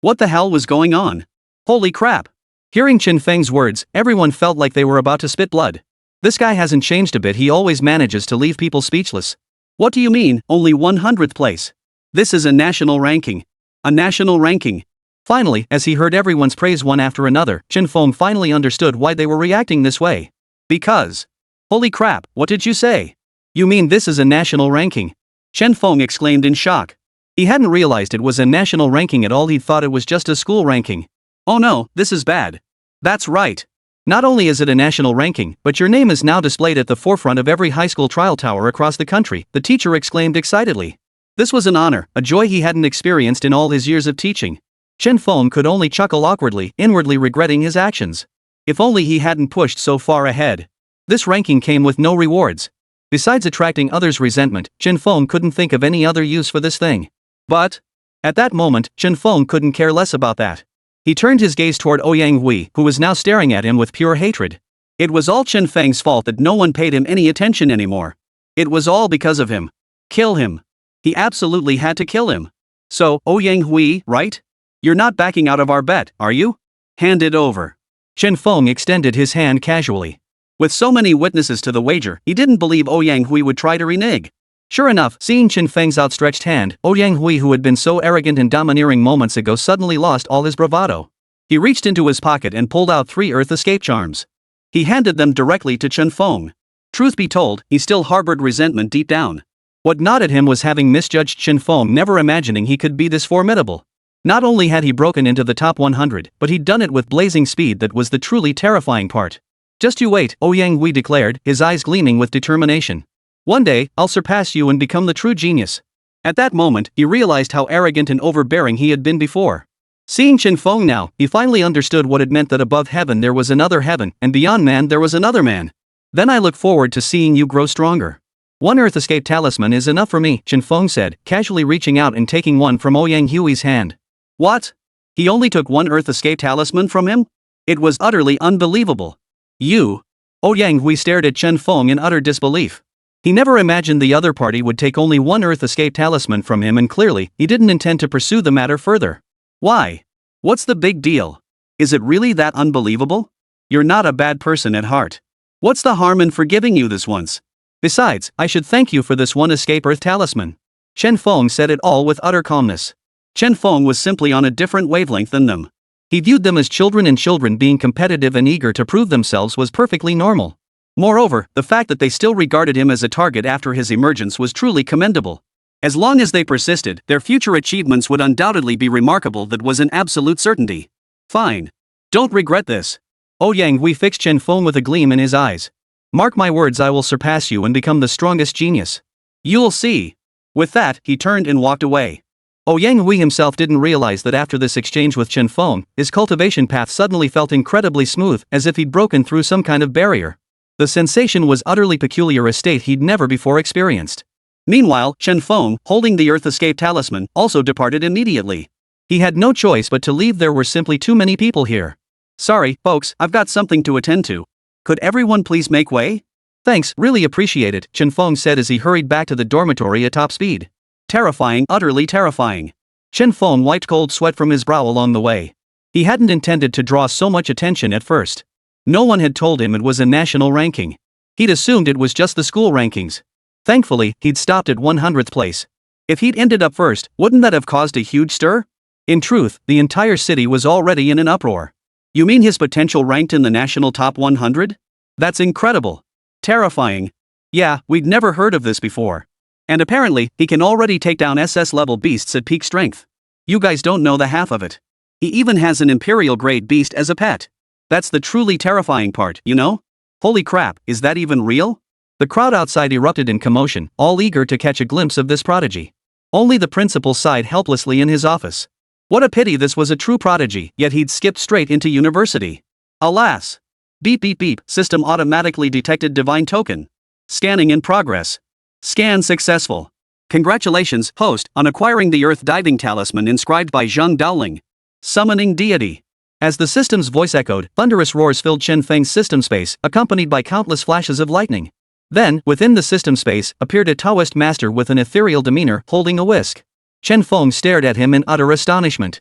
What the hell was going on? Holy crap! Hearing Chen Feng's words, everyone felt like they were about to spit blood. This guy hasn't changed a bit, he always manages to leave people speechless. What do you mean, only 100th place? This is a national ranking. A national ranking. Finally, as he heard everyone's praise one after another, Chen Feng finally understood why they were reacting this way. Because. Holy crap, what did you say? You mean this is a national ranking? Chen Feng exclaimed in shock. He hadn't realized it was a national ranking at all, he'd thought it was just a school ranking. Oh no, this is bad. That's right. Not only is it a national ranking, but your name is now displayed at the forefront of every high school trial tower across the country, the teacher exclaimed excitedly. This was an honor, a joy he hadn't experienced in all his years of teaching. Chen Feng could only chuckle awkwardly, inwardly regretting his actions. If only he hadn't pushed so far ahead. This ranking came with no rewards. Besides attracting others' resentment, Chen Feng couldn't think of any other use for this thing. But, at that moment, Chen Feng couldn't care less about that. He turned his gaze toward Ouyang Hui, who was now staring at him with pure hatred. It was all Chen Feng's fault that no one paid him any attention anymore. It was all because of him. Kill him. He absolutely had to kill him. So, Ouyang Hui, right? You're not backing out of our bet, are you? Hand it over. Chen Feng extended his hand casually. With so many witnesses to the wager, he didn't believe Ouyang Hui would try to renege. Sure enough, seeing Chen Feng's outstretched hand, Ouyang Hui, who had been so arrogant and domineering moments ago, suddenly lost all his bravado. He reached into his pocket and pulled out 3 earth escape charms. He handed them directly to Chen Feng. Truth be told, he still harbored resentment deep down. What gnawed at him was having misjudged Chen Feng, never imagining he could be this formidable. Not only had he broken into the top 100, but he'd done it with blazing speed. That was the truly terrifying part. Just you wait, Ouyang Hui declared, his eyes gleaming with determination. One day, I'll surpass you and become the true genius. At that moment, he realized how arrogant and overbearing he had been before. Seeing Chen Feng now, he finally understood what it meant that above heaven there was another heaven, and beyond man there was another man. Then I look forward to seeing you grow stronger. 1 earth escape talisman is enough for me, Chen Feng said, casually reaching out and taking one from Ouyang Hui's hand. What? He only took 1 earth escape talisman from him? It was utterly unbelievable. You? Ouyang Hui stared at Chen Feng in utter disbelief. He never imagined the other party would take only 1 earth escape talisman from him, and clearly, he didn't intend to pursue the matter further. Why? What's the big deal? Is it really that unbelievable? You're not a bad person at heart. What's the harm in forgiving you this once? Besides, I should thank you for this 1 escape earth talisman. Chen Feng said it all with utter calmness. Chen Feng was simply on a different wavelength than them. He viewed them as children, and children being competitive and eager to prove themselves was perfectly normal. Moreover, the fact that they still regarded him as a target after his emergence was truly commendable. As long as they persisted, their future achievements would undoubtedly be remarkable. That was an absolute certainty. Fine. Don't regret this. Ouyang Hui fixed Chen Feng with a gleam in his eyes. Mark my words, I will surpass you and become the strongest genius. You'll see. With that, he turned and walked away. Ouyang Hui himself didn't realize that after this exchange with Chen Feng, his cultivation path suddenly felt incredibly smooth, as if he'd broken through some kind of barrier. The sensation was utterly peculiar, a state he'd never before experienced. Meanwhile, Chen Feng, holding the earth escape talisman, also departed immediately. He had no choice but to leave. There were simply too many people here. Sorry, folks, I've got something to attend to. Could everyone please make way? Thanks, really appreciate it, Chen Feng said as he hurried back to the dormitory at top speed. Terrifying, utterly terrifying. Chen Feng wiped cold sweat from his brow along the way. He hadn't intended to draw so much attention at first. No one had told him it was a national ranking. He'd assumed it was just the school rankings. Thankfully, he'd stopped at 100th place. If he'd ended up first, wouldn't that have caused a huge stir? In truth, the entire city was already in an uproar. You mean his potential ranked in the national top 100? That's incredible. Terrifying. Yeah, we'd never heard of this before. And apparently, he can already take down SS-level beasts at peak strength. You guys don't know the half of it. He even has an Imperial-grade beast as a pet. That's the truly terrifying part, you know? Holy crap, is that even real? The crowd outside erupted in commotion, all eager to catch a glimpse of this prodigy. Only the principal sighed helplessly in his office. What a pity this was a true prodigy, yet he'd skipped straight into university. Alas! Beep beep beep, system automatically detected divine token. Scanning in progress. Scan successful. Congratulations, host, on acquiring the Earth Diving Talisman inscribed by Zhang Daoling. Summoning deity. As the system's voice echoed, thunderous roars filled Chen Feng's system space, accompanied by countless flashes of lightning. Then, within the system space, appeared a Taoist master with an ethereal demeanor, holding a whisk. Chen Feng stared at him in utter astonishment.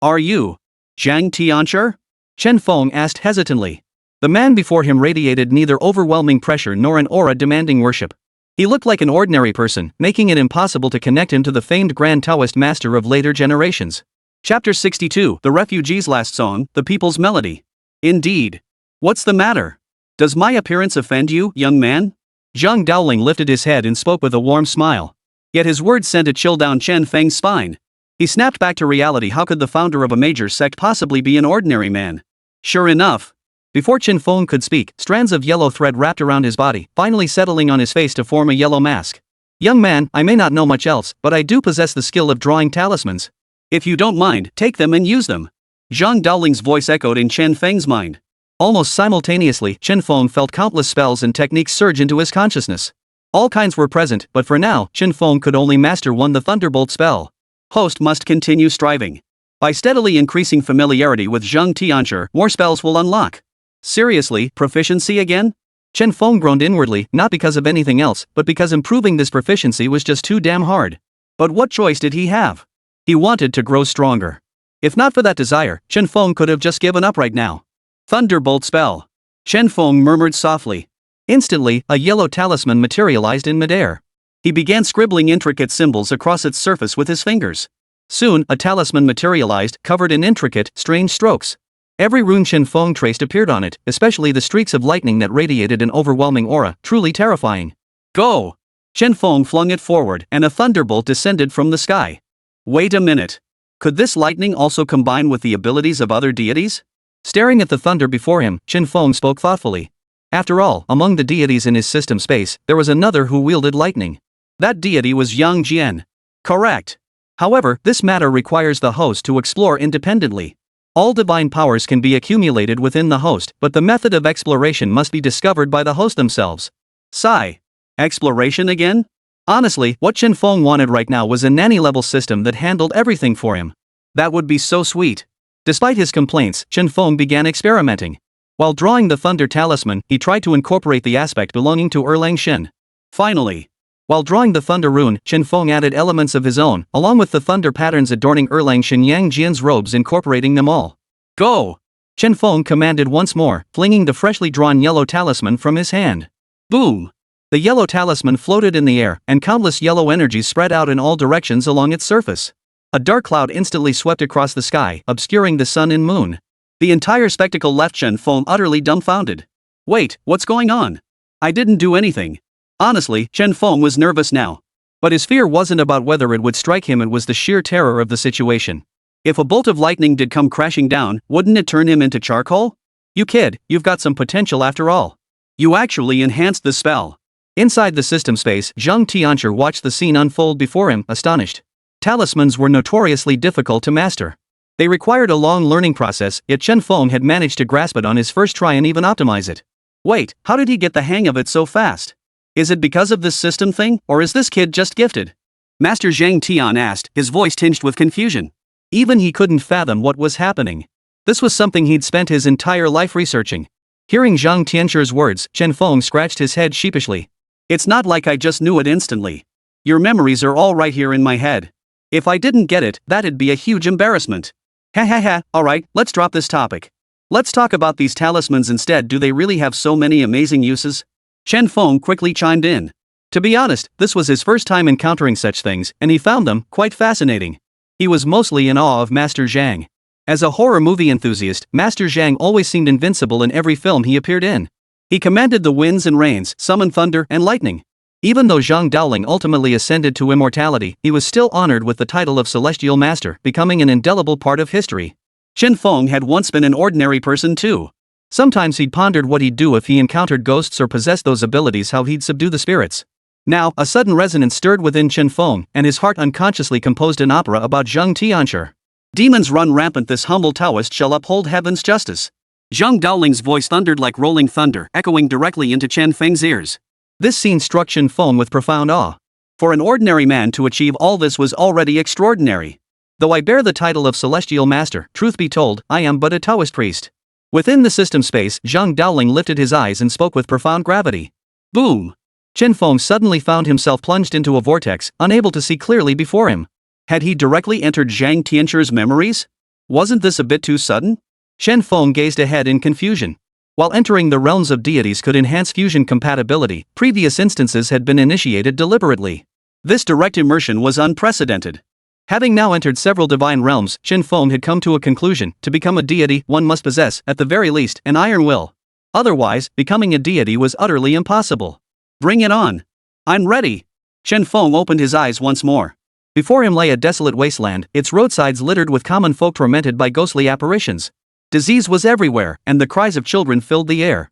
Are you Zhang Tianchi? Chen Feng asked hesitantly. The man before him radiated neither overwhelming pressure nor an aura demanding worship. He looked like an ordinary person, making it impossible to connect him to the famed Grand Taoist master of later generations. Chapter 62, The Refugees' Last Song, The People's Melody. Indeed. What's the matter? Does my appearance offend you, young man? Zhang Daoling lifted his head and spoke with a warm smile. Yet his words sent a chill down Chen Feng's spine. He snapped back to reality. How could the founder of a major sect possibly be an ordinary man? Sure enough. Before Chen Feng could speak, strands of yellow thread wrapped around his body, finally settling on his face to form a yellow mask. Young man, I may not know much else, but I do possess the skill of drawing talismans. If you don't mind, take them and use them. Zhang Daoling's voice echoed in Chen Feng's mind. Almost simultaneously, Chen Feng felt countless spells and techniques surge into his consciousness. All kinds were present, but for now, Chen Feng could only master one, the Thunderbolt spell. Host must continue striving. By steadily increasing familiarity with Zhang Tianchi, more spells will unlock. Seriously, proficiency again? Chen Feng groaned inwardly, not because of anything else, but because improving this proficiency was just too damn hard. But what choice did he have? He wanted to grow stronger. If not for that desire, Chen Feng could have just given up right now. Thunderbolt spell. Chen Feng murmured softly. Instantly, a yellow talisman materialized in midair. He began scribbling intricate symbols across its surface with his fingers. Soon, a talisman materialized, covered in intricate, strange strokes. Every rune Chen Feng traced appeared on it, especially the streaks of lightning that radiated an overwhelming aura, truly terrifying. Go! Chen Feng flung it forward, and a thunderbolt descended from the sky. Wait a minute. Could this lightning also combine with the abilities of other deities? Staring at the thunder before him, Chen Feng spoke thoughtfully. After all, among the deities in his system space, there was another who wielded lightning. That deity was Yang Jian. Correct. However, this matter requires the host to explore independently. All divine powers can be accumulated within the host, but the method of exploration must be discovered by the host themselves. Sigh. Exploration again? Honestly, what Chen Feng wanted right now was a nanny-level system that handled everything for him. That would be so sweet. Despite his complaints, Chen Feng began experimenting. While drawing the Thunder Talisman, he tried to incorporate the aspect belonging to Erlang Shen. Finally. While drawing the Thunder Rune, Chen Feng added elements of his own, along with the thunder patterns adorning Erlang Shen Yang Jian's robes, incorporating them all. Go! Chen Feng commanded once more, flinging the freshly drawn yellow talisman from his hand. Boom! The yellow talisman floated in the air, and countless yellow energies spread out in all directions along its surface. A dark cloud instantly swept across the sky, obscuring the sun and moon. The entire spectacle left Chen Feng utterly dumbfounded. Wait, what's going on? I didn't do anything. Honestly, Chen Feng was nervous now. But his fear wasn't about whether it would strike him, it was the sheer terror of the situation. If a bolt of lightning did come crashing down, wouldn't it turn him into charcoal? You kid, you've got some potential after all. You actually enhanced the spell. Inside the system space, Zhang Tianchi watched the scene unfold before him, astonished. Talismans were notoriously difficult to master. They required a long learning process, yet Chen Feng had managed to grasp it on his first try and even optimize it. Wait, how did he get the hang of it so fast? Is it because of this system thing, or is this kid just gifted? Master Zhang Tian asked, his voice tinged with confusion. Even he couldn't fathom what was happening. This was something he'd spent his entire life researching. Hearing Zhang Tianchi's words, Chen Feng scratched his head sheepishly. It's not like I just knew it instantly. Your memories are all right here in my head. If I didn't get it, that'd be a huge embarrassment. Ha ha ha, alright, let's drop this topic. Let's talk about these talismans instead. Do they really have so many amazing uses? Chen Feng quickly chimed in. To be honest, this was his first time encountering such things, and he found them quite fascinating. He was mostly in awe of Master Zhang. As a horror movie enthusiast, Master Zhang always seemed invincible in every film he appeared in. He commanded the winds and rains, summoned thunder and lightning. Even though Zhang Daoling ultimately ascended to immortality, he was still honored with the title of Celestial Master, becoming an indelible part of history. Chen Feng had once been an ordinary person too. Sometimes he'd pondered what he'd do if he encountered ghosts or possessed those abilities, how he'd subdue the spirits. Now, a sudden resonance stirred within Chen Feng, and his heart unconsciously composed an opera about Zheng Tianshi. Demons run rampant, this humble Taoist shall uphold heaven's justice. Zhang Daoling's voice thundered like rolling thunder, echoing directly into Chen Feng's ears. This scene struck Chen Feng with profound awe. For an ordinary man to achieve all this was already extraordinary. Though I bear the title of Celestial Master, truth be told, I am but a Taoist priest. Within the system space, Zhang Daoling lifted his eyes and spoke with profound gravity. Boom! Chen Feng suddenly found himself plunged into a vortex, unable to see clearly before him. Had he directly entered Zhang Tianqi's memories? Wasn't this a bit too sudden? Chen Feng gazed ahead in confusion. While entering the realms of deities could enhance fusion compatibility, previous instances had been initiated deliberately. This direct immersion was unprecedented. Having now entered several divine realms, Chen Feng had come to a conclusion: to become a deity, one must possess, at the very least, an iron will. Otherwise, becoming a deity was utterly impossible. Bring it on. I'm ready. Chen Feng opened his eyes once more. Before him lay a desolate wasteland, its roadsides littered with common folk tormented by ghostly apparitions. Disease was everywhere, and the cries of children filled the air.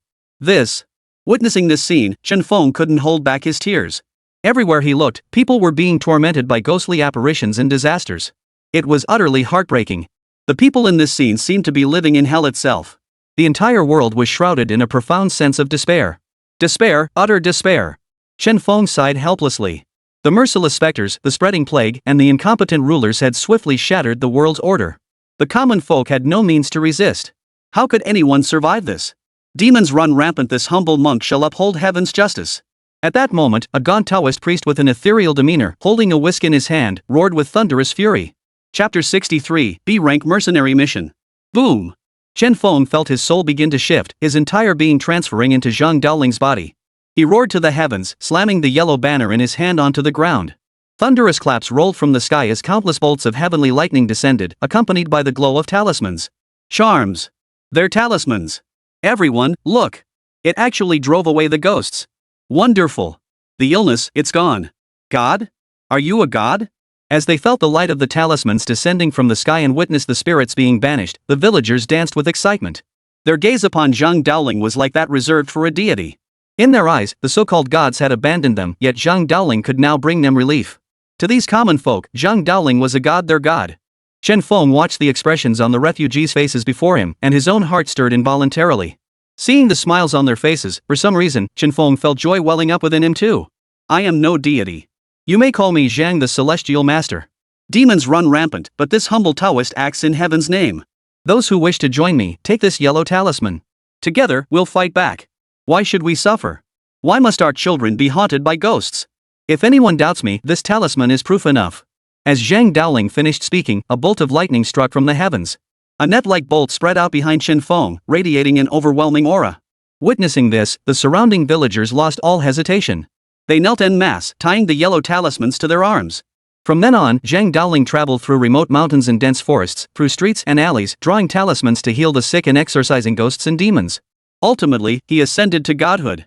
Witnessing this scene, Chen Feng couldn't hold back his tears. Everywhere he looked, people were being tormented by ghostly apparitions and disasters. It was utterly heartbreaking. The people in this scene seemed to be living in hell itself. The entire world was shrouded in a profound sense of despair. Despair, utter despair. Chen Feng sighed helplessly. The merciless specters, the spreading plague, and the incompetent rulers had swiftly shattered the world's order. The common folk had no means to resist. How could anyone survive this? Demons run rampant, this humble monk shall uphold heaven's justice. At that moment, a gaunt Taoist priest with an ethereal demeanor, holding a whisk in his hand, roared with thunderous fury. Chapter 63, B-Rank Mercenary Mission. Boom! Chen Feng felt his soul begin to shift, his entire being transferring into Zhang Daoling's body. He roared to the heavens, slamming the yellow banner in his hand onto the ground. Thunderous claps rolled from the sky as countless bolts of heavenly lightning descended, accompanied by the glow of talismans. Charms. They're talismans. Everyone, look. It actually drove away the ghosts. Wonderful. The illness, it's gone. God? Are you a god? As they felt the light of the talismans descending from the sky and witnessed the spirits being banished, the villagers danced with excitement. Their gaze upon Zhang Daoling was like that reserved for a deity. In their eyes, the so-called gods had abandoned them, yet Zhang Daoling could now bring them relief. To these common folk, Zhang Daoling was a god, their god. Chen Feng watched the expressions on the refugees' faces before him, and his own heart stirred involuntarily. Seeing the smiles on their faces, for some reason, Chen Feng felt joy welling up within him too. I am no deity. You may call me Zhang the Celestial Master. Demons run rampant, but this humble Taoist acts in heaven's name. Those who wish to join me, take this yellow talisman. Together, we'll fight back. Why should we suffer? Why must our children be haunted by ghosts? If anyone doubts me, this talisman is proof enough. As Zhang Daoling finished speaking, a bolt of lightning struck from the heavens. A net-like bolt spread out behind Chen Feng, radiating an overwhelming aura. Witnessing this, the surrounding villagers lost all hesitation. They knelt en masse, tying the yellow talismans to their arms. From then on, Zhang Daoling traveled through remote mountains and dense forests, through streets and alleys, drawing talismans to heal the sick and exorcising ghosts and demons. Ultimately, he ascended to godhood.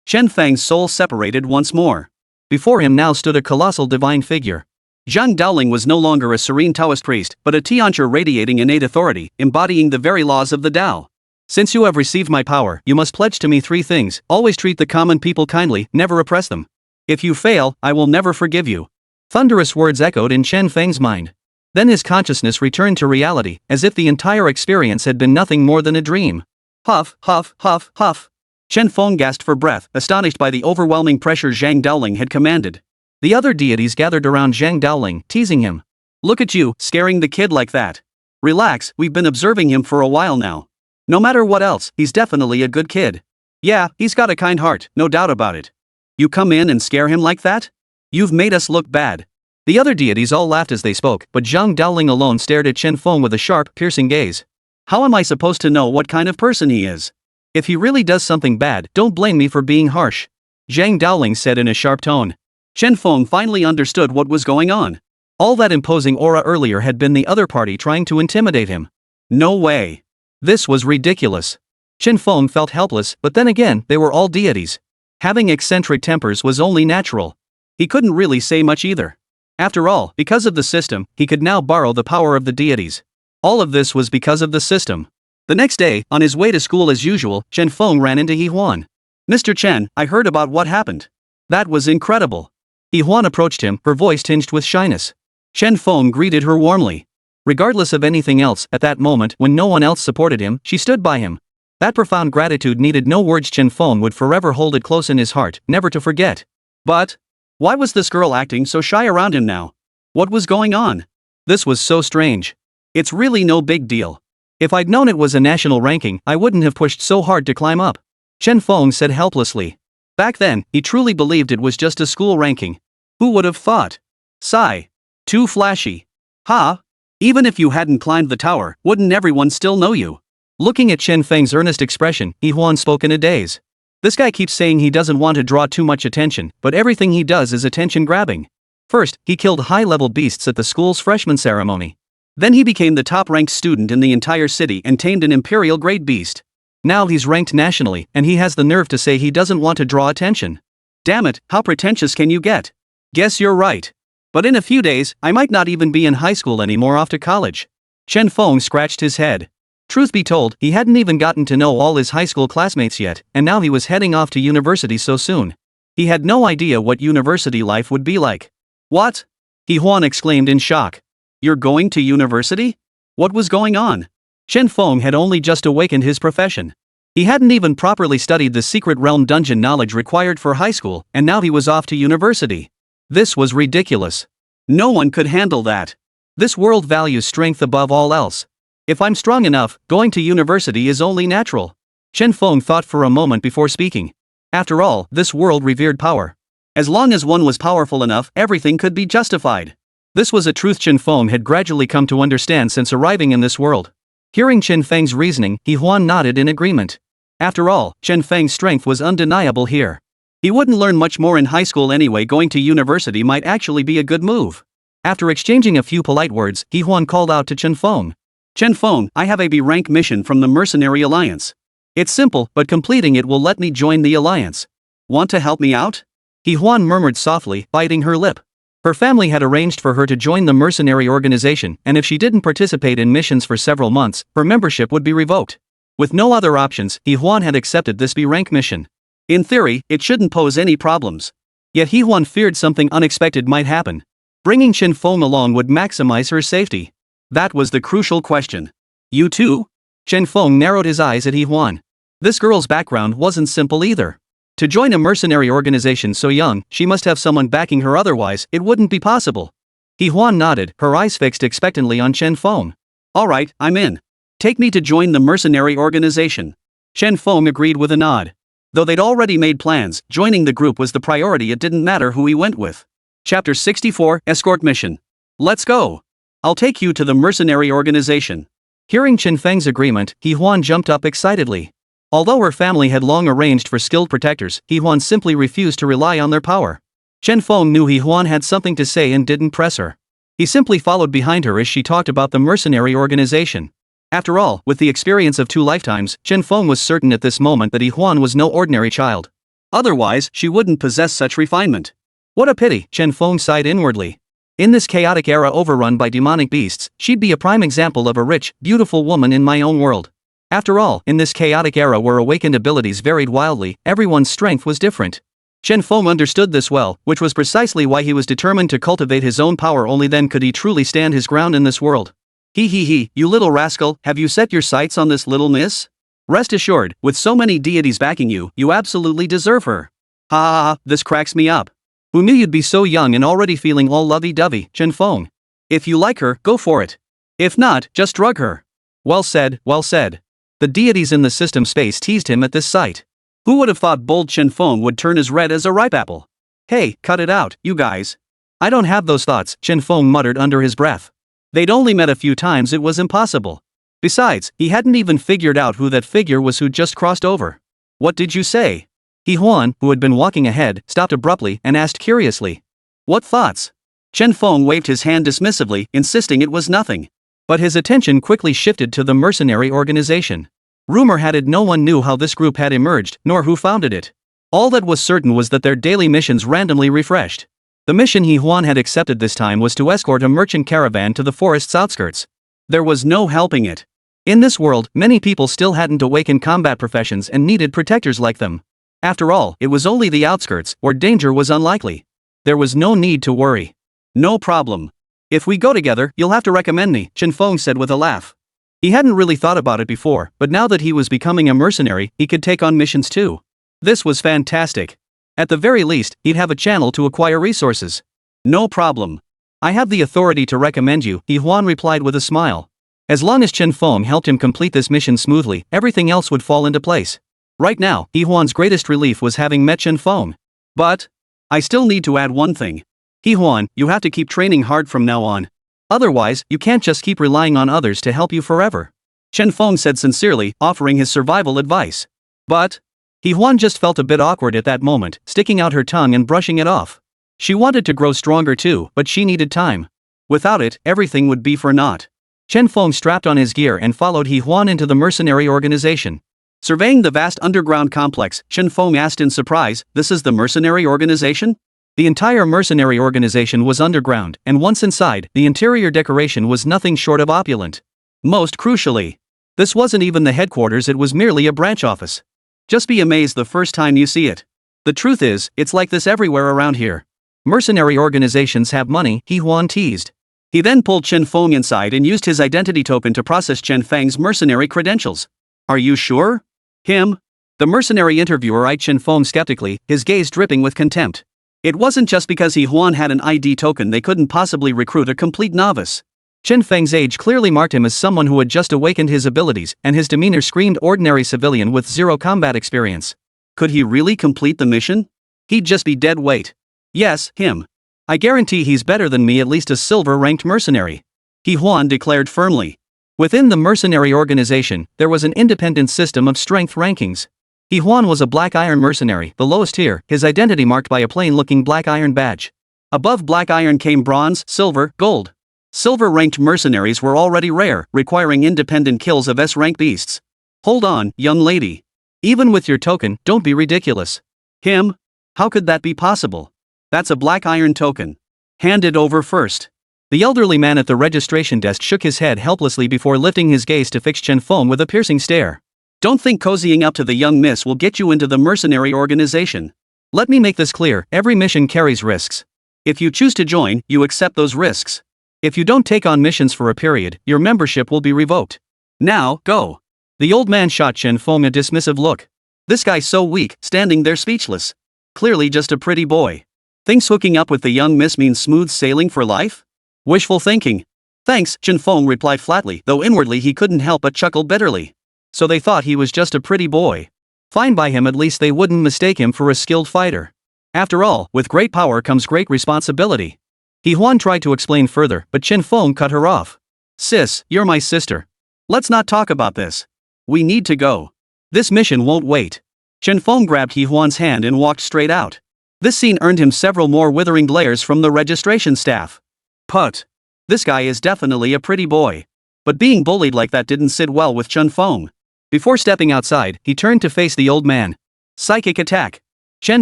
Chen Feng's soul separated once more. Before him now stood a colossal divine figure. Zhang Daoling was no longer a serene Taoist priest, but a Tianchi radiating innate authority, embodying the very laws of the Tao. Since you have received my power, you must pledge to me 3 things: always treat the common people kindly, never oppress them. If you fail, I will never forgive you. Thunderous words echoed in Chen Feng's mind. Then his consciousness returned to reality, as if the entire experience had been nothing more than a dream. Huff, huff, huff, huff. Chen Feng gasped for breath, astonished by the overwhelming pressure Zhang Daoling had commanded. The other deities gathered around Zhang Daoling, teasing him. Look at you, scaring the kid like that. Relax, we've been observing him for a while now. No matter what else, he's definitely a good kid. Yeah, he's got a kind heart, no doubt about it. You come in and scare him like that? You've made us look bad. The other deities all laughed as they spoke, but Zhang Daoling alone stared at Chen Feng with a sharp, piercing gaze. How am I supposed to know what kind of person he is? If he really does something bad, don't blame me for being harsh. Zhang Daoling said in a sharp tone. Chen Feng finally understood what was going on. All that imposing aura earlier had been the other party trying to intimidate him. No way. This was ridiculous. Chen Feng felt helpless, but then again, they were all deities. Having eccentric tempers was only natural. He couldn't really say much either. After all, because of the system, he could now borrow the power of the deities. All of this was because of the system. The next day, on his way to school as usual, Chen Feng ran into He Huan. Mr. Chen, I heard about what happened. That was incredible. He Huan approached him, her voice tinged with shyness. Chen Feng greeted her warmly. Regardless of anything else, at that moment when no one else supported him, she stood by him. That profound gratitude needed no words. Chen Feng would forever hold it close in his heart, never to forget. But why was this girl acting so shy around him now? What was going on? This was so strange. It's really no big deal. If I'd known it was a national ranking, I wouldn't have pushed so hard to climb up. Chen Feng said helplessly. Back then, he truly believed it was just a school ranking. Who would have thought? Sigh. Too flashy. Ha! Even if you hadn't climbed the tower, wouldn't everyone still know you? Looking at Chen Feng's earnest expression, He Huan spoke in a daze. This guy keeps saying he doesn't want to draw too much attention, but everything he does is attention-grabbing. First, he killed high-level beasts at the school's freshman ceremony. Then he became the top-ranked student in the entire city and tamed an imperial-grade beast. Now he's ranked nationally, and he has the nerve to say he doesn't want to draw attention. Damn it, how pretentious can you get? Guess you're right. But in a few days, I might not even be in high school anymore, off to college. Chen Feng scratched his head. Truth be told, he hadn't even gotten to know all his high school classmates yet, and now he was heading off to university so soon. He had no idea what university life would be like. What? He Huan exclaimed in shock. You're going to university? What was going on? Chen Feng had only just awakened his profession. He hadn't even properly studied the secret realm dungeon knowledge required for high school, and now he was off to university. This was ridiculous. No one could handle that. This world values strength above all else. If I'm strong enough, going to university is only natural. Chen Feng thought for a moment before speaking. After all, this world revered power. As long as one was powerful enough, everything could be justified. This was a truth Chen Feng had gradually come to understand since arriving in this world. Hearing Chen Feng's reasoning, He Huan nodded in agreement. After all, Chen Feng's strength was undeniable here. He wouldn't learn much more in high school anyway. Going to university might actually be a good move. After exchanging a few polite words, He Huan called out to Chen Feng. Chen Feng, I have a B rank mission from the Mercenary Alliance. It's simple, but completing it will let me join the alliance. Want to help me out? He Huan murmured softly, biting her lip. Her family had arranged for her to join the mercenary organization, and if she didn't participate in missions for several months, her membership would be revoked. With no other options, He Huan had accepted this B rank mission. In theory, it shouldn't pose any problems. Yet He Huan feared something unexpected might happen. Bringing Chen Feng along would maximize her safety. That was the crucial question. You too? Chen Feng narrowed his eyes at He Huan. This girl's background wasn't simple either. To join a mercenary organization so young, she must have someone backing her, otherwise, it wouldn't be possible. He Huan nodded, her eyes fixed expectantly on Chen Feng. Alright, I'm in. Take me to join the mercenary organization. Chen Feng agreed with a nod. Though they'd already made plans, joining the group was the priority. It didn't matter who he went with. Chapter 64, Escort Mission. Let's go. I'll take you to the mercenary organization. Hearing Chen Feng's agreement, He Huan jumped up excitedly. Although her family had long arranged for skilled protectors, He Huan simply refused to rely on their power. Chen Feng knew He Huan had something to say and didn't press her. He simply followed behind her as she talked about the mercenary organization. After all, with the experience of 2 lifetimes, Chen Feng was certain at this moment that He Huan was no ordinary child. Otherwise, she wouldn't possess such refinement. What a pity, Chen Feng sighed inwardly. In this chaotic era overrun by demonic beasts, she'd be a prime example of a rich, beautiful woman in my own world. After all, in this chaotic era where awakened abilities varied wildly, everyone's strength was different. Chen Feng understood this well, which was precisely why he was determined to cultivate his own power. Only then could he truly stand his ground in this world. He, you little rascal, have you set your sights on this little miss? Rest assured, with so many deities backing you, you absolutely deserve her. Ha ha ha, this cracks me up. Who knew you'd be so young and already feeling all lovey-dovey, Chen Feng? If you like her, go for it. If not, just drug her. Well said, well said. The deities in the system space teased him at this sight. Who would have thought bold Chen Feng would turn as red as a ripe apple? Hey, cut it out, you guys. I don't have those thoughts, Chen Feng muttered under his breath. They'd only met a few times, it was impossible. Besides, he hadn't even figured out who that figure was who just crossed over. What did you say? He Huan, who had been walking ahead, stopped abruptly and asked curiously. What thoughts? Chen Feng waved his hand dismissively, insisting it was nothing. But his attention quickly shifted to the mercenary organization. Rumor had it no one knew how this group had emerged, nor who founded it. All that was certain was that their daily missions randomly refreshed. The mission He Huan had accepted this time was to escort a merchant caravan to the forest's outskirts. There was no helping it. In this world, many people still hadn't awakened combat professions and needed protectors like them. After all, it was only the outskirts, where danger was unlikely. There was no need to worry. No problem. If we go together, you'll have to recommend me, Chen Feng said with a laugh. He hadn't really thought about it before, but now that he was becoming a mercenary, he could take on missions too. This was fantastic. At the very least, he'd have a channel to acquire resources. No problem. I have the authority to recommend you, He Huan replied with a smile. As long as Chen Feng helped him complete this mission smoothly, everything else would fall into place. Right now, He Huan's greatest relief was having met Chen Feng. But I still need to add one thing. He Huan, you have to keep training hard from now on. Otherwise, you can't just keep relying on others to help you forever. Chen Feng said sincerely, offering his survival advice. But He Huan just felt a bit awkward at that moment, sticking out her tongue and brushing it off. She wanted to grow stronger too, but she needed time. Without it, everything would be for naught. Chen Feng strapped on his gear and followed He Huan into the mercenary organization. Surveying the vast underground complex, Chen Feng asked in surprise, "This is the mercenary organization?" The entire mercenary organization was underground, and once inside, the interior decoration was nothing short of opulent. Most crucially, this wasn't even the headquarters, it was merely a branch office. Just be amazed the first time you see it. The truth is, it's like this everywhere around here. Mercenary organizations have money, He Huan teased. He then pulled Chen Feng inside and used his identity token to process Chen Feng's mercenary credentials. Are you sure? Him? The mercenary interviewer eyed Chen Feng skeptically, his gaze dripping with contempt. It wasn't just because He Huan had an ID token they couldn't possibly recruit a complete novice. Chen Feng's age clearly marked him as someone who had just awakened his abilities, and his demeanor screamed ordinary civilian with zero combat experience. Could he really complete the mission? He'd just be dead weight. Yes, him. I guarantee he's better than me, at least a silver-ranked mercenary. He Huan declared firmly. Within the mercenary organization, there was an independent system of strength rankings. He Huan was a black iron mercenary, the lowest tier, his identity marked by a plain-looking black iron badge. Above black iron came bronze, silver, gold. Silver-ranked mercenaries were already rare, requiring independent kills of S-rank beasts. Hold on, young lady. Even with your token, don't be ridiculous. Him? How could that be possible? That's a black iron token. Hand it over first. The elderly man at the registration desk shook his head helplessly before lifting his gaze to fix Chen Feng with a piercing stare. Don't think cozying up to the young miss will get you into the mercenary organization. Let me make this clear, every mission carries risks. If you choose to join, you accept those risks. If you don't take on missions for a period, your membership will be revoked. Now, go. The old man shot Chen Feng a dismissive look. This guy's so weak, standing there speechless. Clearly just a pretty boy. Thinks hooking up with the young miss means smooth sailing for life? Wishful thinking. Thanks, Chen Feng replied flatly, though inwardly he couldn't help but chuckle bitterly. So they thought he was just a pretty boy. Fine by him, at least they wouldn't mistake him for a skilled fighter. After all, with great power comes great responsibility. He Huan tried to explain further, but Chen Feng cut her off. Sis, you're my sister. Let's not talk about this. We need to go. This mission won't wait. Chen Feng grabbed He Huan's hand and walked straight out. This scene earned him several more withering glares from the registration staff. Put. This guy is definitely a pretty boy. But being bullied like that didn't sit well with Chen Feng. Before stepping outside, he turned to face the old man. Psychic attack. Chen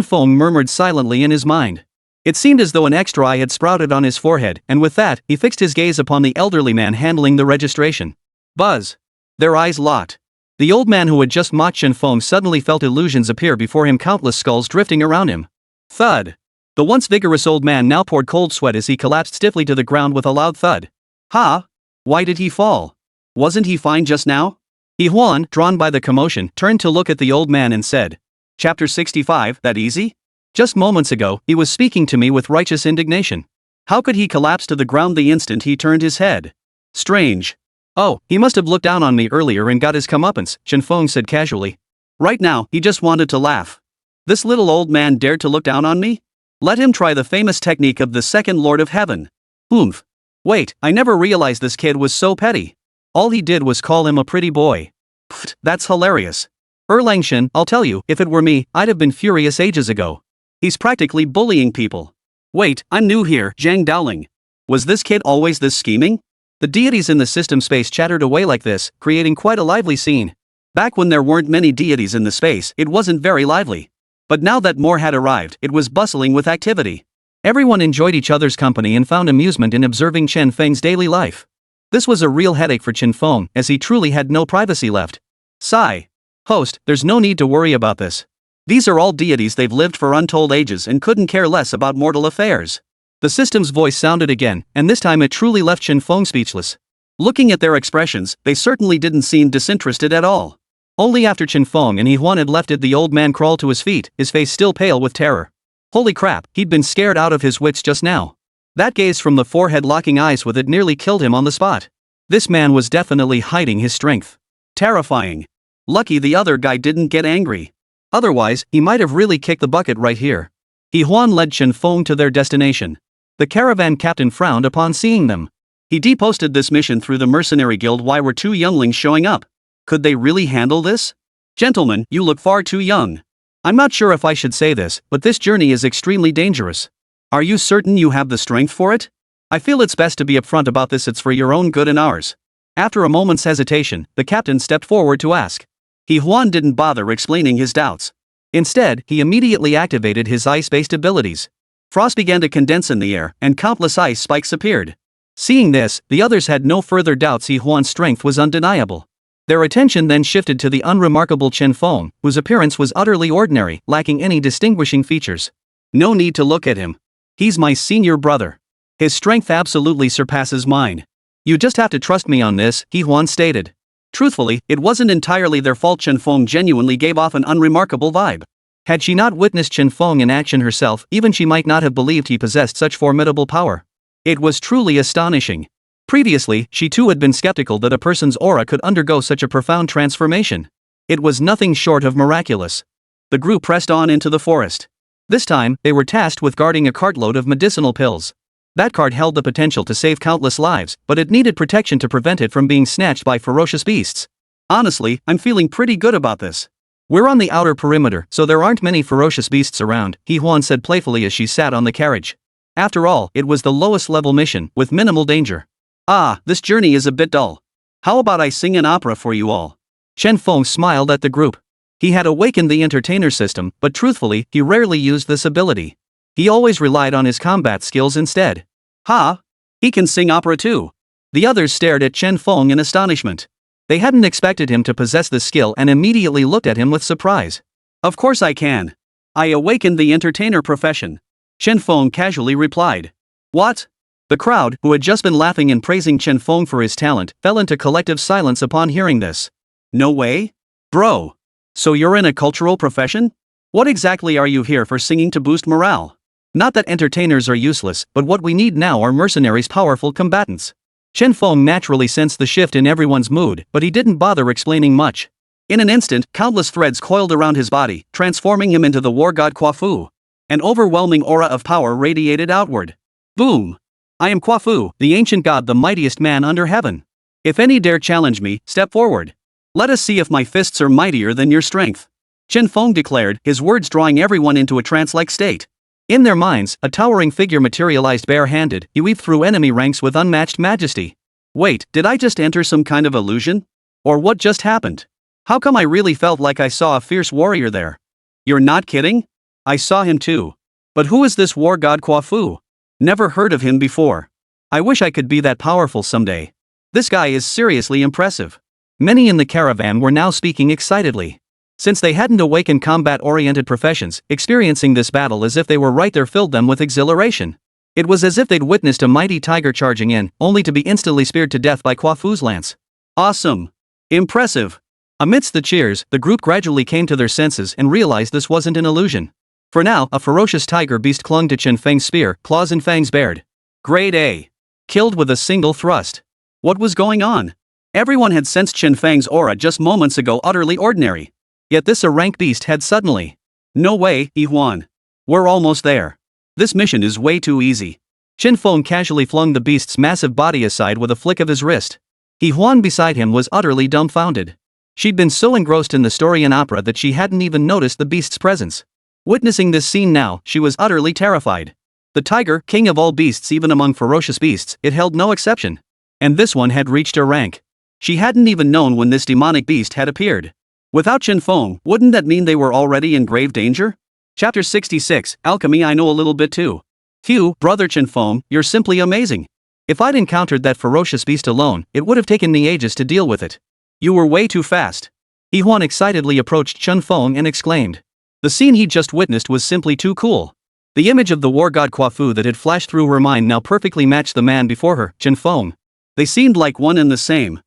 Feng murmured silently in his mind. It seemed as though an extra eye had sprouted on his forehead, and with that, he fixed his gaze upon the elderly man handling the registration. Buzz. Their eyes locked. The old man who had just mocked Chen Feng suddenly felt illusions appear before him, countless skulls drifting around him. Thud. The once vigorous old man now poured cold sweat as he collapsed stiffly to the ground with a loud thud. Ha! Why did he fall? Wasn't he fine just now? He Huan, drawn by the commotion, turned to look at the old man and said, Chapter 65, that easy? Just moments ago, he was speaking to me with righteous indignation. How could he collapse to the ground the instant he turned his head? Strange. Oh, he must have looked down on me earlier and got his comeuppance, Chen Feng said casually. Right now, he just wanted to laugh. This little old man dared to look down on me? Let him try the famous technique of the second Lord of Heaven. Oomph. Wait, I never realized this kid was so petty. All he did was call him a pretty boy. Pfft, that's hilarious. Erlang Shen, I'll tell you, if it were me, I'd have been furious ages ago. He's practically bullying people. Wait, I'm new here, Zhang Daoling. Was this kid always this scheming? The deities in the system space chattered away like this, creating quite a lively scene. Back when there weren't many deities in the space, it wasn't very lively. But now that more had arrived, it was bustling with activity. Everyone enjoyed each other's company and found amusement in observing Chen Feng's daily life. This was a real headache for Chen Feng, as he truly had no privacy left. Sigh. Host, there's no need to worry about this. These are all deities, they've lived for untold ages and couldn't care less about mortal affairs. The system's voice sounded again, and this time it truly left Chen Feng speechless. Looking at their expressions, they certainly didn't seem disinterested at all. Only after Chen Feng and He Huan had left did the old man crawl to his feet, his face still pale with terror. Holy crap, he'd been scared out of his wits just now. That gaze from the forehead locking eyes with it nearly killed him on the spot. This man was definitely hiding his strength. Terrifying. Lucky the other guy didn't get angry. Otherwise, he might have really kicked the bucket right here. He Huan led Chen Feng to their destination. The caravan captain frowned upon seeing them. He deposted this mission through the mercenary guild. Why were two younglings showing up? Could they really handle this? Gentlemen, you look far too young. I'm not sure if I should say this, but this journey is extremely dangerous. Are you certain you have the strength for it? I feel it's best to be upfront about this, it's for your own good and ours. After a moment's hesitation, the captain stepped forward to ask. He Huan didn't bother explaining his doubts. Instead, he immediately activated his ice-based abilities. Frost began to condense in the air, and countless ice spikes appeared. Seeing this, the others had no further doubts He Huan's strength was undeniable. Their attention then shifted to the unremarkable Chen Feng, whose appearance was utterly ordinary, lacking any distinguishing features. No need to look at him. He's my senior brother. His strength absolutely surpasses mine. You just have to trust me on this, He Huan stated. Truthfully, it wasn't entirely their fault. Chen Feng genuinely gave off an unremarkable vibe. Had she not witnessed Chen Feng in action herself, even she might not have believed he possessed such formidable power. It was truly astonishing. Previously, she too had been skeptical that a person's aura could undergo such a profound transformation. It was nothing short of miraculous. The group pressed on into the forest. This time, they were tasked with guarding a cartload of medicinal pills. That cart held the potential to save countless lives, but it needed protection to prevent it from being snatched by ferocious beasts. Honestly, I'm feeling pretty good about this. We're on the outer perimeter, so there aren't many ferocious beasts around, He Huan said playfully as she sat on the carriage. After all, it was the lowest level mission, with minimal danger. Ah, this journey is a bit dull. How about I sing an opera for you all? Chen Feng smiled at the group. He had awakened the entertainer system, but truthfully, he rarely used this ability. He always relied on his combat skills instead. Ha! He can sing opera too. The others stared at Chen Feng in astonishment. They hadn't expected him to possess this skill and immediately looked at him with surprise. Of course I can. I awakened the entertainer profession. Chen Feng casually replied. What? The crowd, who had just been laughing and praising Chen Feng for his talent, fell into collective silence upon hearing this. No way? Bro. So you're in a cultural profession? What exactly are you here for, singing to boost morale? Not that entertainers are useless, but what we need now are mercenaries, powerful combatants. Chen Feng naturally sensed the shift in everyone's mood, but he didn't bother explaining much. In an instant, countless threads coiled around his body, transforming him into the war god Kwafu. An overwhelming aura of power radiated outward. Boom! I am Kwafu, the ancient god, the mightiest man under heaven. If any dare challenge me, step forward. Let us see if my fists are mightier than your strength. Chen Feng declared, his words drawing everyone into a trance-like state. In their minds, a towering figure materialized bare-handed. He weaved through enemy ranks with unmatched majesty. Wait, did I just enter some kind of illusion? Or what just happened? How come I really felt like I saw a fierce warrior there? You're not kidding? I saw him too. But who is this war god Kwafu? Never heard of him before. I wish I could be that powerful someday. This guy is seriously impressive. Many in the caravan were now speaking excitedly. Since they hadn't awakened combat-oriented professions, experiencing this battle as if they were right there filled them with exhilaration. It was as if they'd witnessed a mighty tiger charging in, only to be instantly speared to death by Kwafu's lance. Awesome! Impressive! Amidst the cheers, the group gradually came to their senses and realized this wasn't an illusion. For now, a ferocious tiger beast clung to Chen Feng's spear, claws and fangs bared. Grade A. Killed with a single thrust. What was going on? Everyone had sensed Chen Feng's aura just moments ago utterly ordinary. Yet this rank beast had suddenly. No way, He Huan. We're almost there. This mission is way too easy. Chen Feng casually flung the beast's massive body aside with a flick of his wrist. He Huan beside him was utterly dumbfounded. She'd been so engrossed in the story and opera that she hadn't even noticed the beast's presence. Witnessing this scene now, she was utterly terrified. The tiger, king of all beasts even among ferocious beasts, it held no exception. And this one had reached her rank. She hadn't even known when this demonic beast had appeared. Without Chen Feng, wouldn't that mean they were already in grave danger? Chapter 66, Alchemy. I know a little bit too. Phew, brother Chen Feng, you're simply amazing. If I'd encountered that ferocious beast alone, it would have taken me ages to deal with it. You were way too fast. He Huan excitedly approached Chen Feng and exclaimed. The scene he'd just witnessed was simply too cool. The image of the war god Quafu that had flashed through her mind now perfectly matched the man before her, Chen Feng. They seemed like one and the same.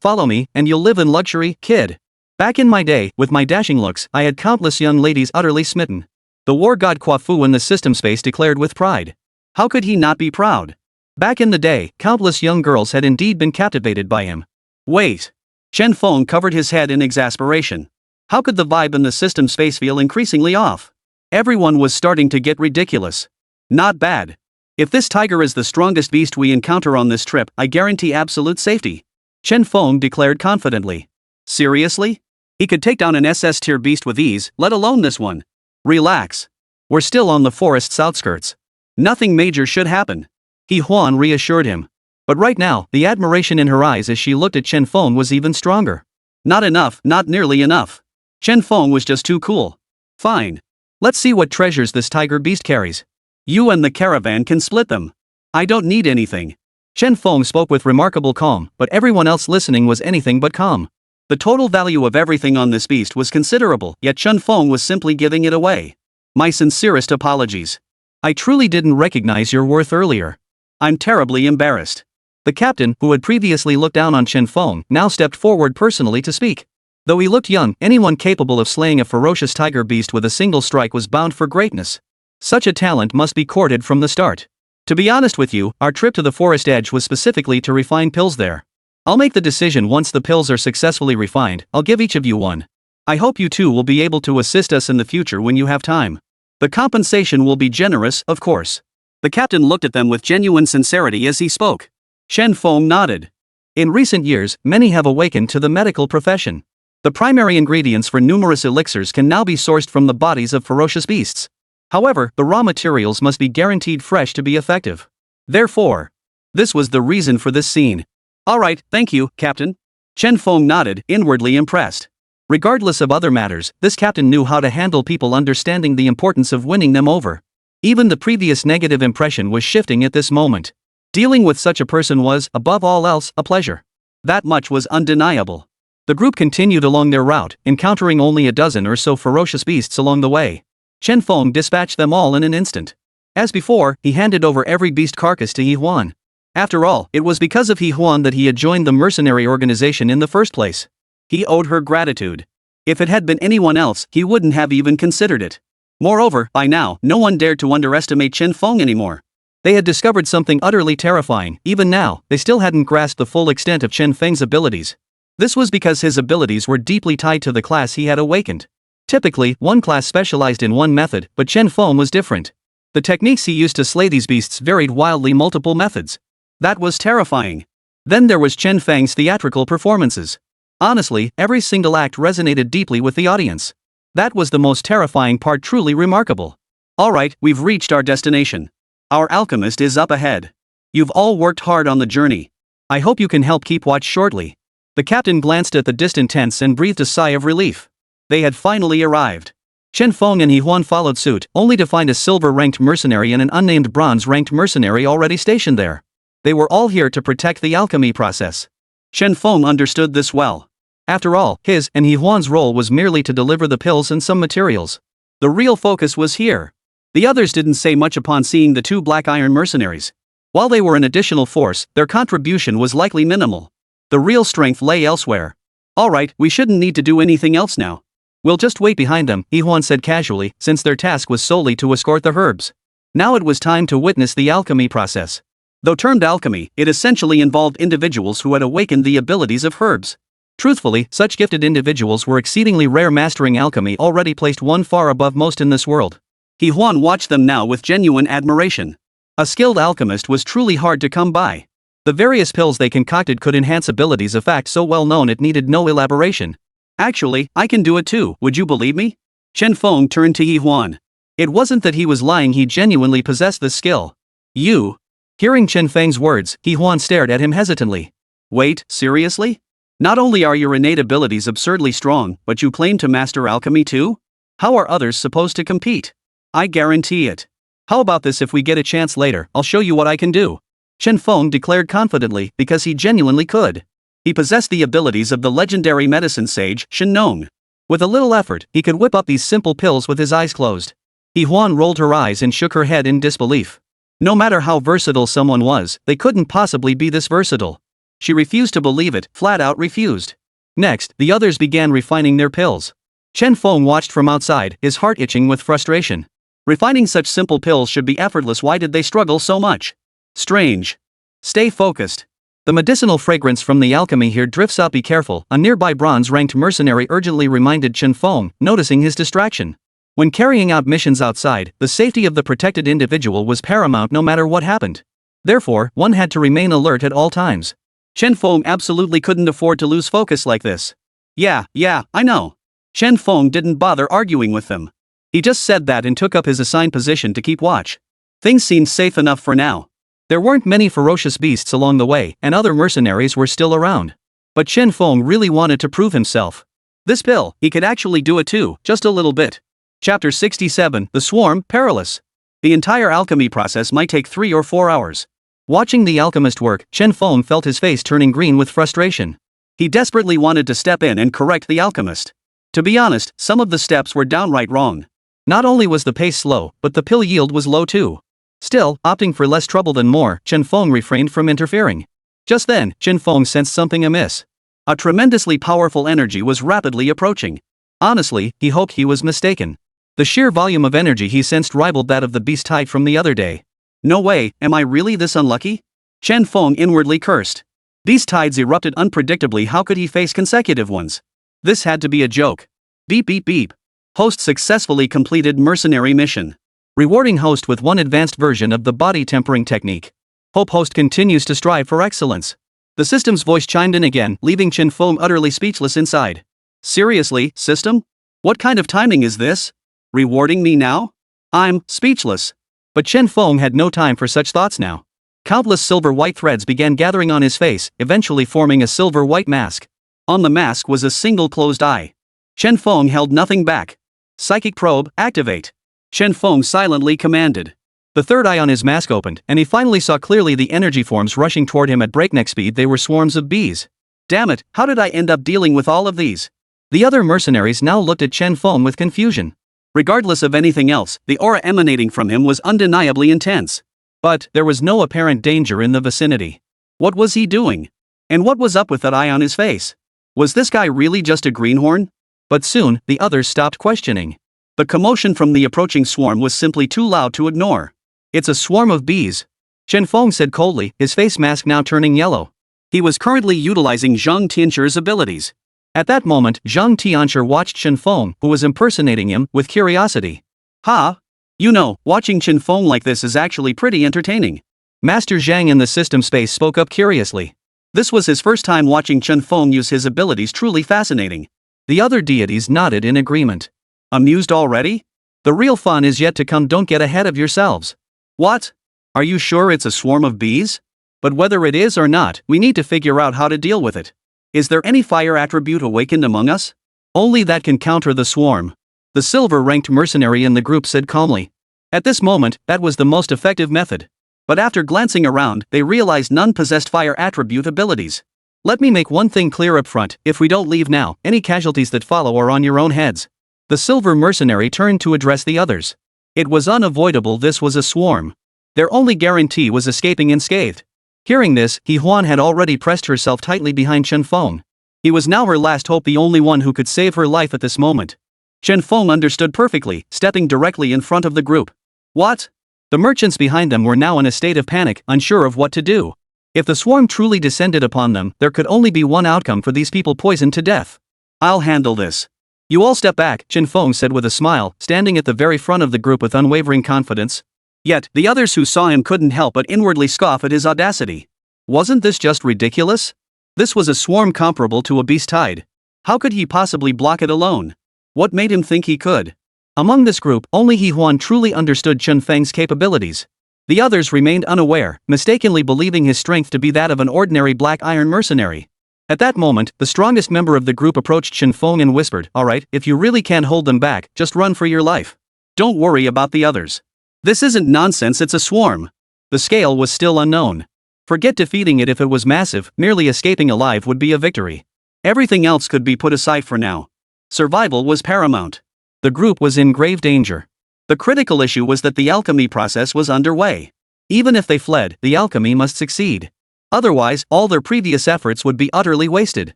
Follow me, and you'll live in luxury, kid. Back in my day, with my dashing looks, I had countless young ladies utterly smitten. The war god Quafu in the system space declared with pride. How could he not be proud? Back in the day, countless young girls had indeed been captivated by him. Wait. Chen Feng covered his head in exasperation. How could the vibe in the system space feel increasingly off? Everyone was starting to get ridiculous. Not bad. If this tiger is the strongest beast we encounter on this trip, I guarantee absolute safety. Chen Feng declared confidently. Seriously? He could take down an SS-tier beast with ease, let alone this one. Relax. We're still on the forest's outskirts. Nothing major should happen. He Huan reassured him. But right now, the admiration in her eyes as she looked at Chen Feng was even stronger. Not enough, not nearly enough. Chen Feng was just too cool. Fine. Let's see what treasures this tiger beast carries. You and the caravan can split them. I don't need anything. Chen Feng spoke with remarkable calm, but everyone else listening was anything but calm. The total value of everything on this beast was considerable, yet Chen Feng was simply giving it away. My sincerest apologies. I truly didn't recognize your worth earlier. I'm terribly embarrassed. The captain, who had previously looked down on Chen Feng, now stepped forward personally to speak. Though he looked young, anyone capable of slaying a ferocious tiger beast with a single strike was bound for greatness. Such a talent must be courted from the start. To be honest with you, our trip to the forest edge was specifically to refine pills there. I'll make the decision once the pills are successfully refined. I'll give each of you one. I hope you too will be able to assist us in the future when you have time. The compensation will be generous, of course. The captain looked at them with genuine sincerity as he spoke. Chen Feng nodded. In recent years, many have awakened to the medical profession. The primary ingredients for numerous elixirs can now be sourced from the bodies of ferocious beasts. However, the raw materials must be guaranteed fresh to be effective. Therefore, this was the reason for this scene. Alright, thank you, Captain. Chen Feng nodded, inwardly impressed. Regardless of other matters, this captain knew how to handle people, understanding the importance of winning them over. Even the previous negative impression was shifting at this moment. Dealing with such a person was, above all else, a pleasure. That much was undeniable. The group continued along their route, encountering only a dozen or so ferocious beasts along the way. Chen Feng dispatched them all in an instant. As before, he handed over every beast carcass to He Huan. After all, it was because of He Huan that he had joined the mercenary organization in the first place. He owed her gratitude. If it had been anyone else, he wouldn't have even considered it. Moreover, by now, no one dared to underestimate Chen Feng anymore. They had discovered something utterly terrifying. Even now, they still hadn't grasped the full extent of Chen Feng's abilities. This was because his abilities were deeply tied to the class he had awakened. Typically, one class specialized in one method, but Chen Feng was different. The techniques he used to slay these beasts varied wildly, multiple methods. That was terrifying. Then there was Chen Feng's theatrical performances. Honestly, every single act resonated deeply with the audience. That was the most terrifying part, truly remarkable. Alright, we've reached our destination. Our alchemist is up ahead. You've all worked hard on the journey. I hope you can help keep watch shortly. The captain glanced at the distant tents and breathed a sigh of relief. They had finally arrived. Chen Feng and He Huan followed suit, only to find a silver-ranked mercenary and an unnamed bronze-ranked mercenary already stationed there. They were all here to protect the alchemy process. Chen Feng understood this well. After all, his and He Huan's role was merely to deliver the pills and some materials. The real focus was here. The others didn't say much upon seeing the two Black Iron mercenaries. While they were an additional force, their contribution was likely minimal. The real strength lay elsewhere. Alright, we shouldn't need to do anything else now. We'll just wait behind them, He Huan said casually, since their task was solely to escort the herbs. Now it was time to witness the alchemy process. Though termed alchemy, it essentially involved individuals who had awakened the abilities of herbs. Truthfully, such gifted individuals were exceedingly rare, mastering alchemy already placed one far above most in this world. He Huan watched them now with genuine admiration. A skilled alchemist was truly hard to come by. The various pills they concocted could enhance abilities, a fact so well known it needed no elaboration. Actually, I can do it too, would you believe me? Chen Feng turned to Yi Huan. It wasn't that he was lying, he genuinely possessed this skill. You? Hearing Chen Feng's words, Yi Huan stared at him hesitantly. Wait, seriously? Not only are your innate abilities absurdly strong, but you claim to master alchemy too? How are others supposed to compete? I guarantee it. How about this, if we get a chance later, I'll show you what I can do. Chen Feng declared confidently, because he genuinely could. He possessed the abilities of the legendary medicine sage, Shen Nong. With a little effort, he could whip up these simple pills with his eyes closed. Yi Huan rolled her eyes and shook her head in disbelief. No matter how versatile someone was, they couldn't possibly be this versatile. She refused to believe it, flat out refused. Next, the others began refining their pills. Chen Feng watched from outside, his heart itching with frustration. Refining such simple pills should be effortless, why did they struggle so much? Strange. Stay focused. The medicinal fragrance from the alchemy here drifts out, be careful, a nearby bronze-ranked mercenary urgently reminded Chen Feng, noticing his distraction. When carrying out missions outside, the safety of the protected individual was paramount no matter what happened. Therefore, one had to remain alert at all times. Chen Feng absolutely couldn't afford to lose focus like this. Yeah, I know. Chen Feng didn't bother arguing with them. He just said that and took up his assigned position to keep watch. Things seemed safe enough for now. There weren't many ferocious beasts along the way, and other mercenaries were still around. But Chen Feng really wanted to prove himself. This pill, he could actually do it too, just a little bit. Chapter 67, The Swarm, Perilous. The entire alchemy process might take 3 or 4 hours. Watching the alchemist work, Chen Feng felt his face turning green with frustration. He desperately wanted to step in and correct the alchemist. To be honest, some of the steps were downright wrong. Not only was the pace slow, but the pill yield was low too. Still, opting for less trouble than more, Chen Feng refrained from interfering. Just then, Chen Feng sensed something amiss. A tremendously powerful energy was rapidly approaching. Honestly, he hoped he was mistaken. The sheer volume of energy he sensed rivaled that of the beast tide from the other day. No way, am I really this unlucky? Chen Feng inwardly cursed. Beast tides erupted unpredictably, how could he face consecutive ones? This had to be a joke. Beep beep beep. Host successfully completed mercenary mission. Rewarding host with one advanced version of the body tempering technique. Hope host continues to strive for excellence. The system's voice chimed in again, leaving Chen Feng utterly speechless inside. Seriously, system? What kind of timing is this? Rewarding me now? I'm speechless. But Chen Feng had no time for such thoughts now. Countless silver-white threads began gathering on his face, eventually forming a silver-white mask. On the mask was a single closed eye. Chen Feng held nothing back. Psychic probe, activate. Chen Feng silently commanded. The third eye on his mask opened, and he finally saw clearly the energy forms rushing toward him at breakneck speed. They were swarms of bees. Damn it, how did I end up dealing with all of these? The other mercenaries now looked at Chen Feng with confusion. Regardless of anything else, the aura emanating from him was undeniably intense. But there was no apparent danger in the vicinity. What was he doing? And what was up with that eye on his face? Was this guy really just a greenhorn? But soon, the others stopped questioning. The commotion from the approaching swarm was simply too loud to ignore. It's a swarm of bees. Chen Feng said coldly, his face mask now turning yellow. He was currently utilizing Zhang Tianchu's abilities. At that moment, Zhang Tianchu watched Chen Feng, who was impersonating him, with curiosity. Ha! You know, watching Chen Feng like this is actually pretty entertaining. Master Zhang in the system space spoke up curiously. This was his first time watching Chen Feng use his abilities, truly fascinating. The other deities nodded in agreement. Amused already? The real fun is yet to come, don't get ahead of yourselves. What? Are you sure it's a swarm of bees? But whether it is or not, we need to figure out how to deal with it. Is there any fire attribute awakened among us? Only that can counter the swarm. The silver-ranked mercenary in the group said calmly. At this moment, that was the most effective method. But after glancing around, they realized none possessed fire attribute abilities. Let me make one thing clear up front, if we don't leave now, any casualties that follow are on your own heads. The silver mercenary turned to address the others. It was unavoidable, this was a swarm. Their only guarantee was escaping unscathed. Hearing this, Yi Huan had already pressed herself tightly behind Chen Feng. He was now her last hope, the only one who could save her life at this moment. Chen Feng understood perfectly, stepping directly in front of the group. What? The merchants behind them were now in a state of panic, unsure of what to do. If the swarm truly descended upon them, there could only be one outcome for these people, poisoned to death. I'll handle this. You all step back, Chen Feng said with a smile, standing at the very front of the group with unwavering confidence. Yet, the others who saw him couldn't help but inwardly scoff at his audacity. Wasn't this just ridiculous? This was a swarm comparable to a beast tide. How could he possibly block it alone? What made him think he could? Among this group, only He Huan truly understood Chen Feng's capabilities. The others remained unaware, mistakenly believing his strength to be that of an ordinary black iron mercenary. At that moment, the strongest member of the group approached Chen Feng and whispered, "Alright, if you really can't hold them back, just run for your life. Don't worry about the others. This isn't nonsense, it's a swarm." The scale was still unknown. Forget defeating it if it was massive, merely escaping alive would be a victory. Everything else could be put aside for now. Survival was paramount. The group was in grave danger. The critical issue was that the alchemy process was underway. Even if they fled, the alchemy must succeed. Otherwise, all their previous efforts would be utterly wasted.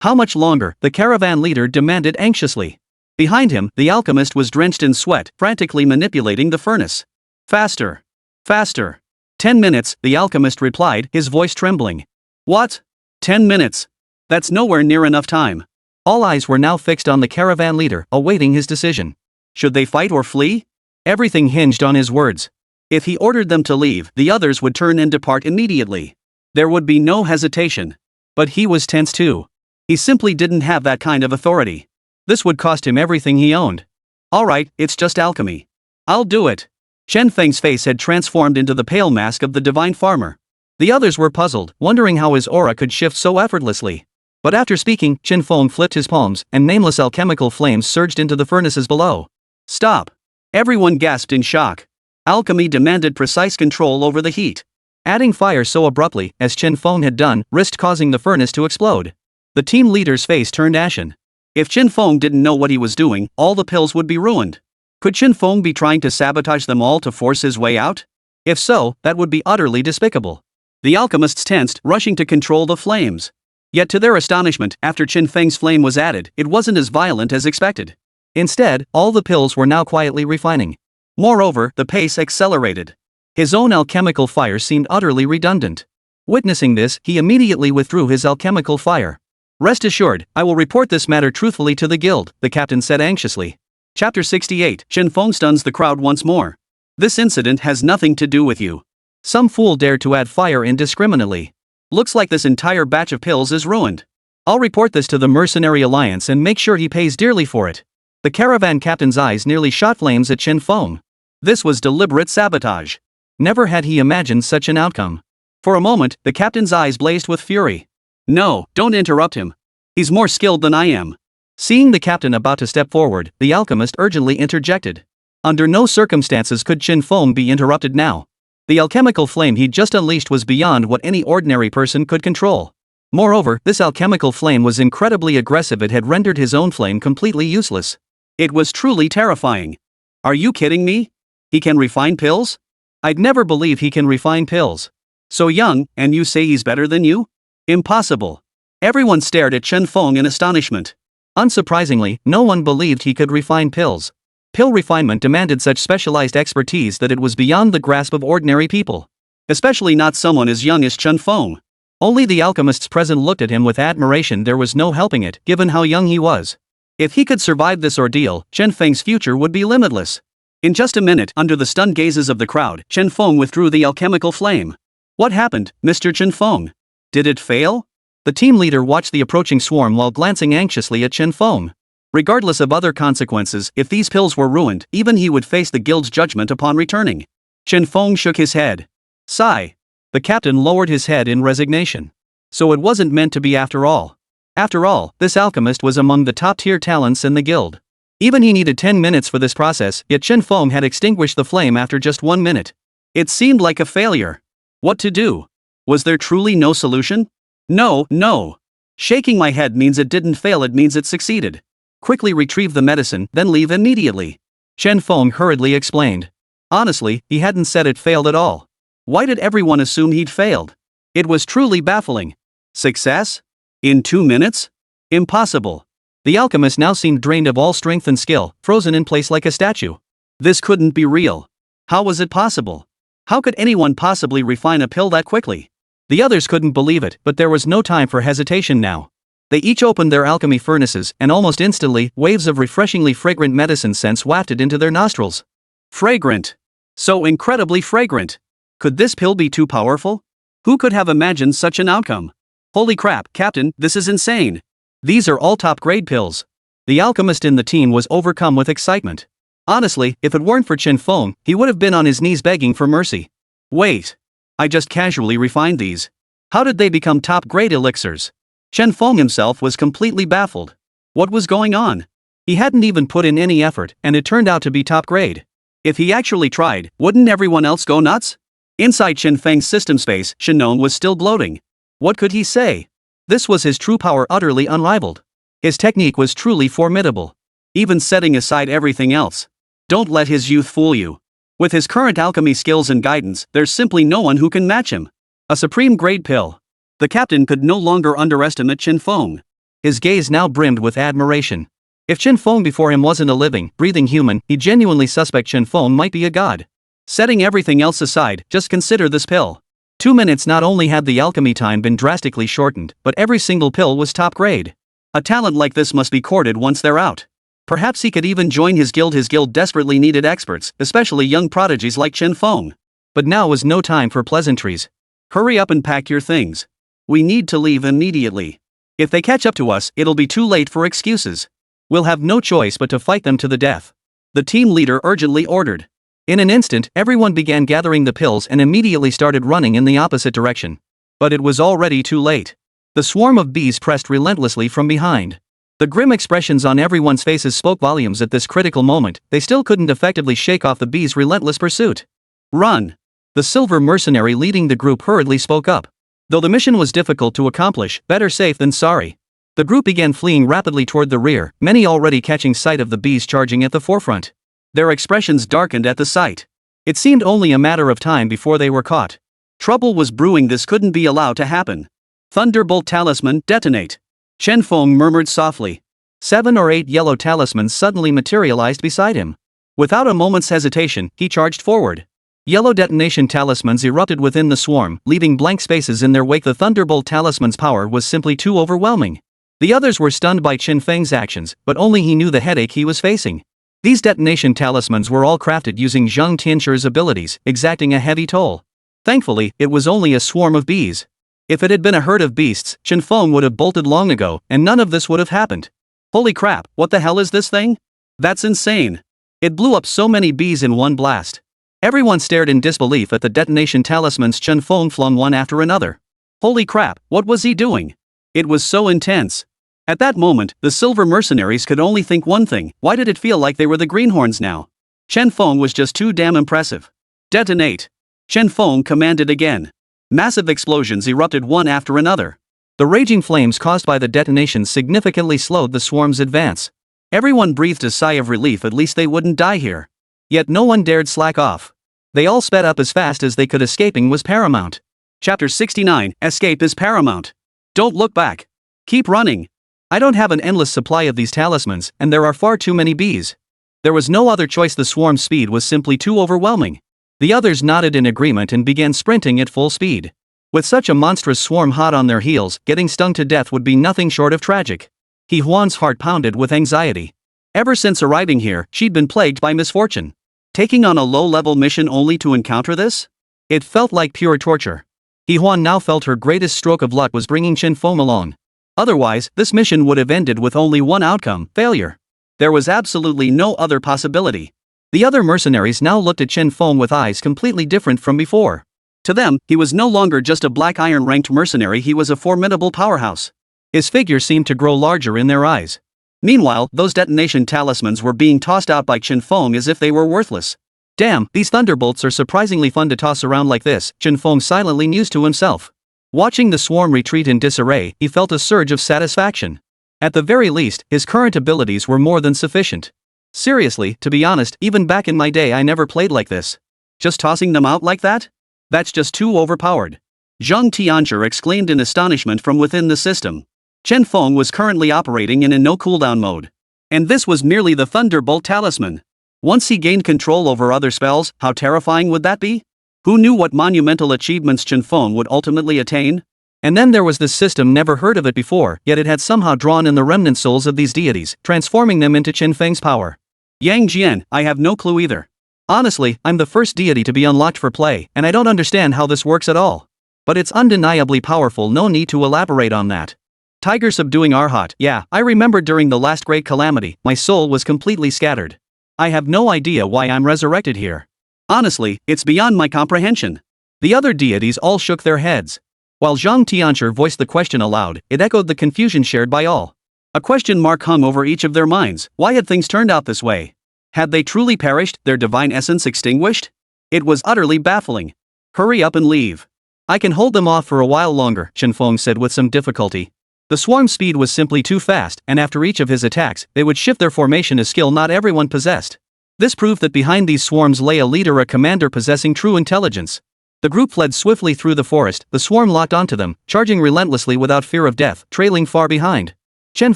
How much longer? The caravan leader demanded anxiously. Behind him, the alchemist was drenched in sweat, frantically manipulating the furnace. Faster. Faster. 10 minutes, the alchemist replied, his voice trembling. What? 10 minutes? That's nowhere near enough time. All eyes were now fixed on the caravan leader, awaiting his decision. Should they fight or flee? Everything hinged on his words. If he ordered them to leave, the others would turn and depart immediately. There would be no hesitation. But he was tense too. He simply didn't have that kind of authority. This would cost him everything he owned. Alright, it's just alchemy. I'll do it. Chen Feng's face had transformed into the pale mask of the divine farmer. The others were puzzled, wondering how his aura could shift so effortlessly. But after speaking, Chen Feng flipped his palms, and nameless alchemical flames surged into the furnaces below. Stop! Everyone gasped in shock. Alchemy demanded precise control over the heat. Adding fire so abruptly, as Chen Feng had done, risked causing the furnace to explode. The team leader's face turned ashen. If Chen Feng didn't know what he was doing, all the pills would be ruined. Could Chen Feng be trying to sabotage them all to force his way out? If so, that would be utterly despicable. The alchemists tensed, rushing to control the flames. Yet to their astonishment, after Chen Feng's flame was added, it wasn't as violent as expected. Instead, all the pills were now quietly refining. Moreover, the pace accelerated. His own alchemical fire seemed utterly redundant. Witnessing this, he immediately withdrew his alchemical fire. Rest assured, I will report this matter truthfully to the guild, the captain said anxiously. Chapter 68, Chen Feng stuns the crowd once more. This incident has nothing to do with you. Some fool dared to add fire indiscriminately. Looks like this entire batch of pills is ruined. I'll report this to the Mercenary Alliance and make sure he pays dearly for it. The caravan captain's eyes nearly shot flames at Chen Feng. This was deliberate sabotage. Never had he imagined such an outcome. For a moment, the captain's eyes blazed with fury. No, don't interrupt him. He's more skilled than I am. Seeing the captain about to step forward, the alchemist urgently interjected. Under no circumstances could Chen Feng be interrupted now. The alchemical flame he'd just unleashed was beyond what any ordinary person could control. Moreover, this alchemical flame was incredibly aggressive. It had rendered his own flame completely useless. It was truly terrifying. Are you kidding me? He can refine pills? I'd never believe he can refine pills. So young, and you say he's better than you? Impossible. Everyone stared at Chen Feng in astonishment. Unsurprisingly, no one believed he could refine pills. Pill refinement demanded such specialized expertise that it was beyond the grasp of ordinary people. Especially not someone as young as Chen Feng. Only the alchemists present looked at him with admiration. There was no helping it, given how young he was. If he could survive this ordeal, Chen Feng's future would be limitless. In just a minute, under the stunned gazes of the crowd, Chen Feng withdrew the alchemical flame. What happened, Mr. Chen Feng? Did it fail? The team leader watched the approaching swarm while glancing anxiously at Chen Feng. Regardless of other consequences, if these pills were ruined, even he would face the guild's judgment upon returning. Chen Feng shook his head. Sigh. The captain lowered his head in resignation. So it wasn't meant to be after all. After all, this alchemist was among the top-tier talents in the guild. Even he needed 10 minutes for this process, yet Chen Feng had extinguished the flame after just 1 minute. It seemed like a failure. What to do? Was there truly no solution? No. Shaking my head means it didn't fail, it means it succeeded. Quickly retrieve the medicine, then leave immediately. Chen Feng hurriedly explained. Honestly, he hadn't said it failed at all. Why did everyone assume he'd failed? It was truly baffling. Success? In 2 minutes? Impossible. The alchemist now seemed drained of all strength and skill, frozen in place like a statue. This couldn't be real. How was it possible? How could anyone possibly refine a pill that quickly? The others couldn't believe it, but there was no time for hesitation now. They each opened their alchemy furnaces, and almost instantly, waves of refreshingly fragrant medicine scents wafted into their nostrils. Fragrant. So incredibly fragrant. Could this pill be too powerful? Who could have imagined such an outcome? Holy crap, Captain, this is insane. These are all top-grade pills. The alchemist in the team was overcome with excitement. Honestly, if it weren't for Chen Feng, he would have been on his knees begging for mercy. Wait. I just casually refined these. How did they become top-grade elixirs? Chen Feng himself was completely baffled. What was going on? He hadn't even put in any effort, and it turned out to be top-grade. If he actually tried, wouldn't everyone else go nuts? Inside Chen Feng's system space, Shinon was still gloating. What could he say? This was his true power, utterly unrivaled. His technique was truly formidable. Even setting aside everything else. Don't let his youth fool you. With his current alchemy skills and guidance, there's simply no one who can match him. A supreme grade pill. The captain could no longer underestimate Chen Feng. His gaze now brimmed with admiration. If Chen Feng before him wasn't a living, breathing human, he genuinely suspect Chen Feng might be a god. Setting everything else aside, just consider this pill. 2 minutes. Not only had the alchemy time been drastically shortened, but every single pill was top grade. A talent like this must be courted once they're out. Perhaps he could even join his guild. His guild desperately needed experts, especially young prodigies like Chen Feng. But now was no time for pleasantries. Hurry up and pack your things. We need to leave immediately. If they catch up to us, it'll be too late for excuses. We'll have no choice but to fight them to the death. The team leader urgently ordered. In an instant, everyone began gathering the pills and immediately started running in the opposite direction. But it was already too late. The swarm of bees pressed relentlessly from behind. The grim expressions on everyone's faces spoke volumes at this critical moment. They still couldn't effectively shake off the bees' relentless pursuit. Run! The silver mercenary leading the group hurriedly spoke up. Though the mission was difficult to accomplish, better safe than sorry. The group began fleeing rapidly toward the rear, many already catching sight of the bees charging at the forefront. Their expressions darkened at the sight. It seemed only a matter of time before they were caught. Trouble was brewing. This couldn't be allowed to happen. Thunderbolt talisman, detonate. Chen Feng murmured softly. 7 or 8 yellow talismans suddenly materialized beside him. Without a moment's hesitation, he charged forward. Yellow detonation talismans erupted within the swarm, leaving blank spaces in their wake. The Thunderbolt talisman's power was simply too overwhelming. The others were stunned by Chen Feng's actions, but only he knew the headache he was facing. These detonation talismans were all crafted using Zhang Tianchu's abilities, exacting a heavy toll. Thankfully, it was only a swarm of bees. If it had been a herd of beasts, Chen Feng would have bolted long ago, and none of this would have happened. Holy crap, what the hell is this thing? That's insane. It blew up so many bees in one blast. Everyone stared in disbelief at the detonation talismans Chen Feng flung one after another. Holy crap, what was he doing? It was so intense. At that moment, the silver mercenaries could only think one thing: why did it feel like they were the greenhorns now? Chen Feng was just too damn impressive. Detonate! Chen Feng commanded again. Massive explosions erupted one after another. The raging flames caused by the detonations significantly slowed the swarm's advance. Everyone breathed a sigh of relief. At least they wouldn't die here. Yet no one dared slack off. They all sped up as fast as they could. Escaping was paramount. Chapter 69, Escape is paramount. Don't look back. Keep running. I don't have an endless supply of these talismans, and there are far too many bees. There was no other choice. The swarm's speed was simply too overwhelming. The others nodded in agreement and began sprinting at full speed. With such a monstrous swarm hot on their heels, getting stung to death would be nothing short of tragic. He Huan's heart pounded with anxiety. Ever since arriving here, she'd been plagued by misfortune. Taking on a low-level mission only to encounter this? It felt like pure torture. He Huan now felt her greatest stroke of luck was bringing Chen Feng along. Otherwise, this mission would have ended with only one outcome: failure. There was absolutely no other possibility. The other mercenaries now looked at Chen Feng with eyes completely different from before. To them, he was no longer just a black iron ranked mercenary. He was a formidable powerhouse. His figure seemed to grow larger in their eyes. Meanwhile, those detonation talismans were being tossed out by Chen Feng as if they were worthless. Damn, these thunderbolts are surprisingly fun to toss around like this, Chen Feng silently mused to himself. Watching the swarm retreat in disarray, he felt a surge of satisfaction. At the very least, his current abilities were more than sufficient. Seriously, to be honest, even back in my day I never played like this. Just tossing them out like that? That's just too overpowered. Zhang Tianchu exclaimed in astonishment from within the system. Chen Feng was currently operating in a no-cooldown mode. And this was merely the Thunderbolt talisman. Once he gained control over other spells, how terrifying would that be? Who knew what monumental achievements Chen Feng would ultimately attain? And then there was this system, never heard of it before, yet it had somehow drawn in the remnant souls of these deities, transforming them into Qin Feng's power. Yang Jian, I have no clue either. Honestly, I'm the first deity to be unlocked for play, and I don't understand how this works at all. But it's undeniably powerful, no need to elaborate on that. Tiger subduing Arhat, yeah, I remember during the last great calamity, my soul was completely scattered. I have no idea why I'm resurrected here. Honestly, it's beyond my comprehension. The other deities all shook their heads. While Zhang Tianshi voiced the question aloud, it echoed the confusion shared by all. A question mark hung over each of their minds. Why had things turned out this way? Had they truly perished, their divine essence extinguished? It was utterly baffling. Hurry up and leave. I can hold them off for a while longer, Qin Feng said with some difficulty. The swarm speed was simply too fast, and after each of his attacks, they would shift their formation, a skill not everyone possessed. This proved that behind these swarms lay a leader, a commander possessing true intelligence. The group fled swiftly through the forest, the swarm locked onto them, charging relentlessly without fear of death, trailing far behind. Qin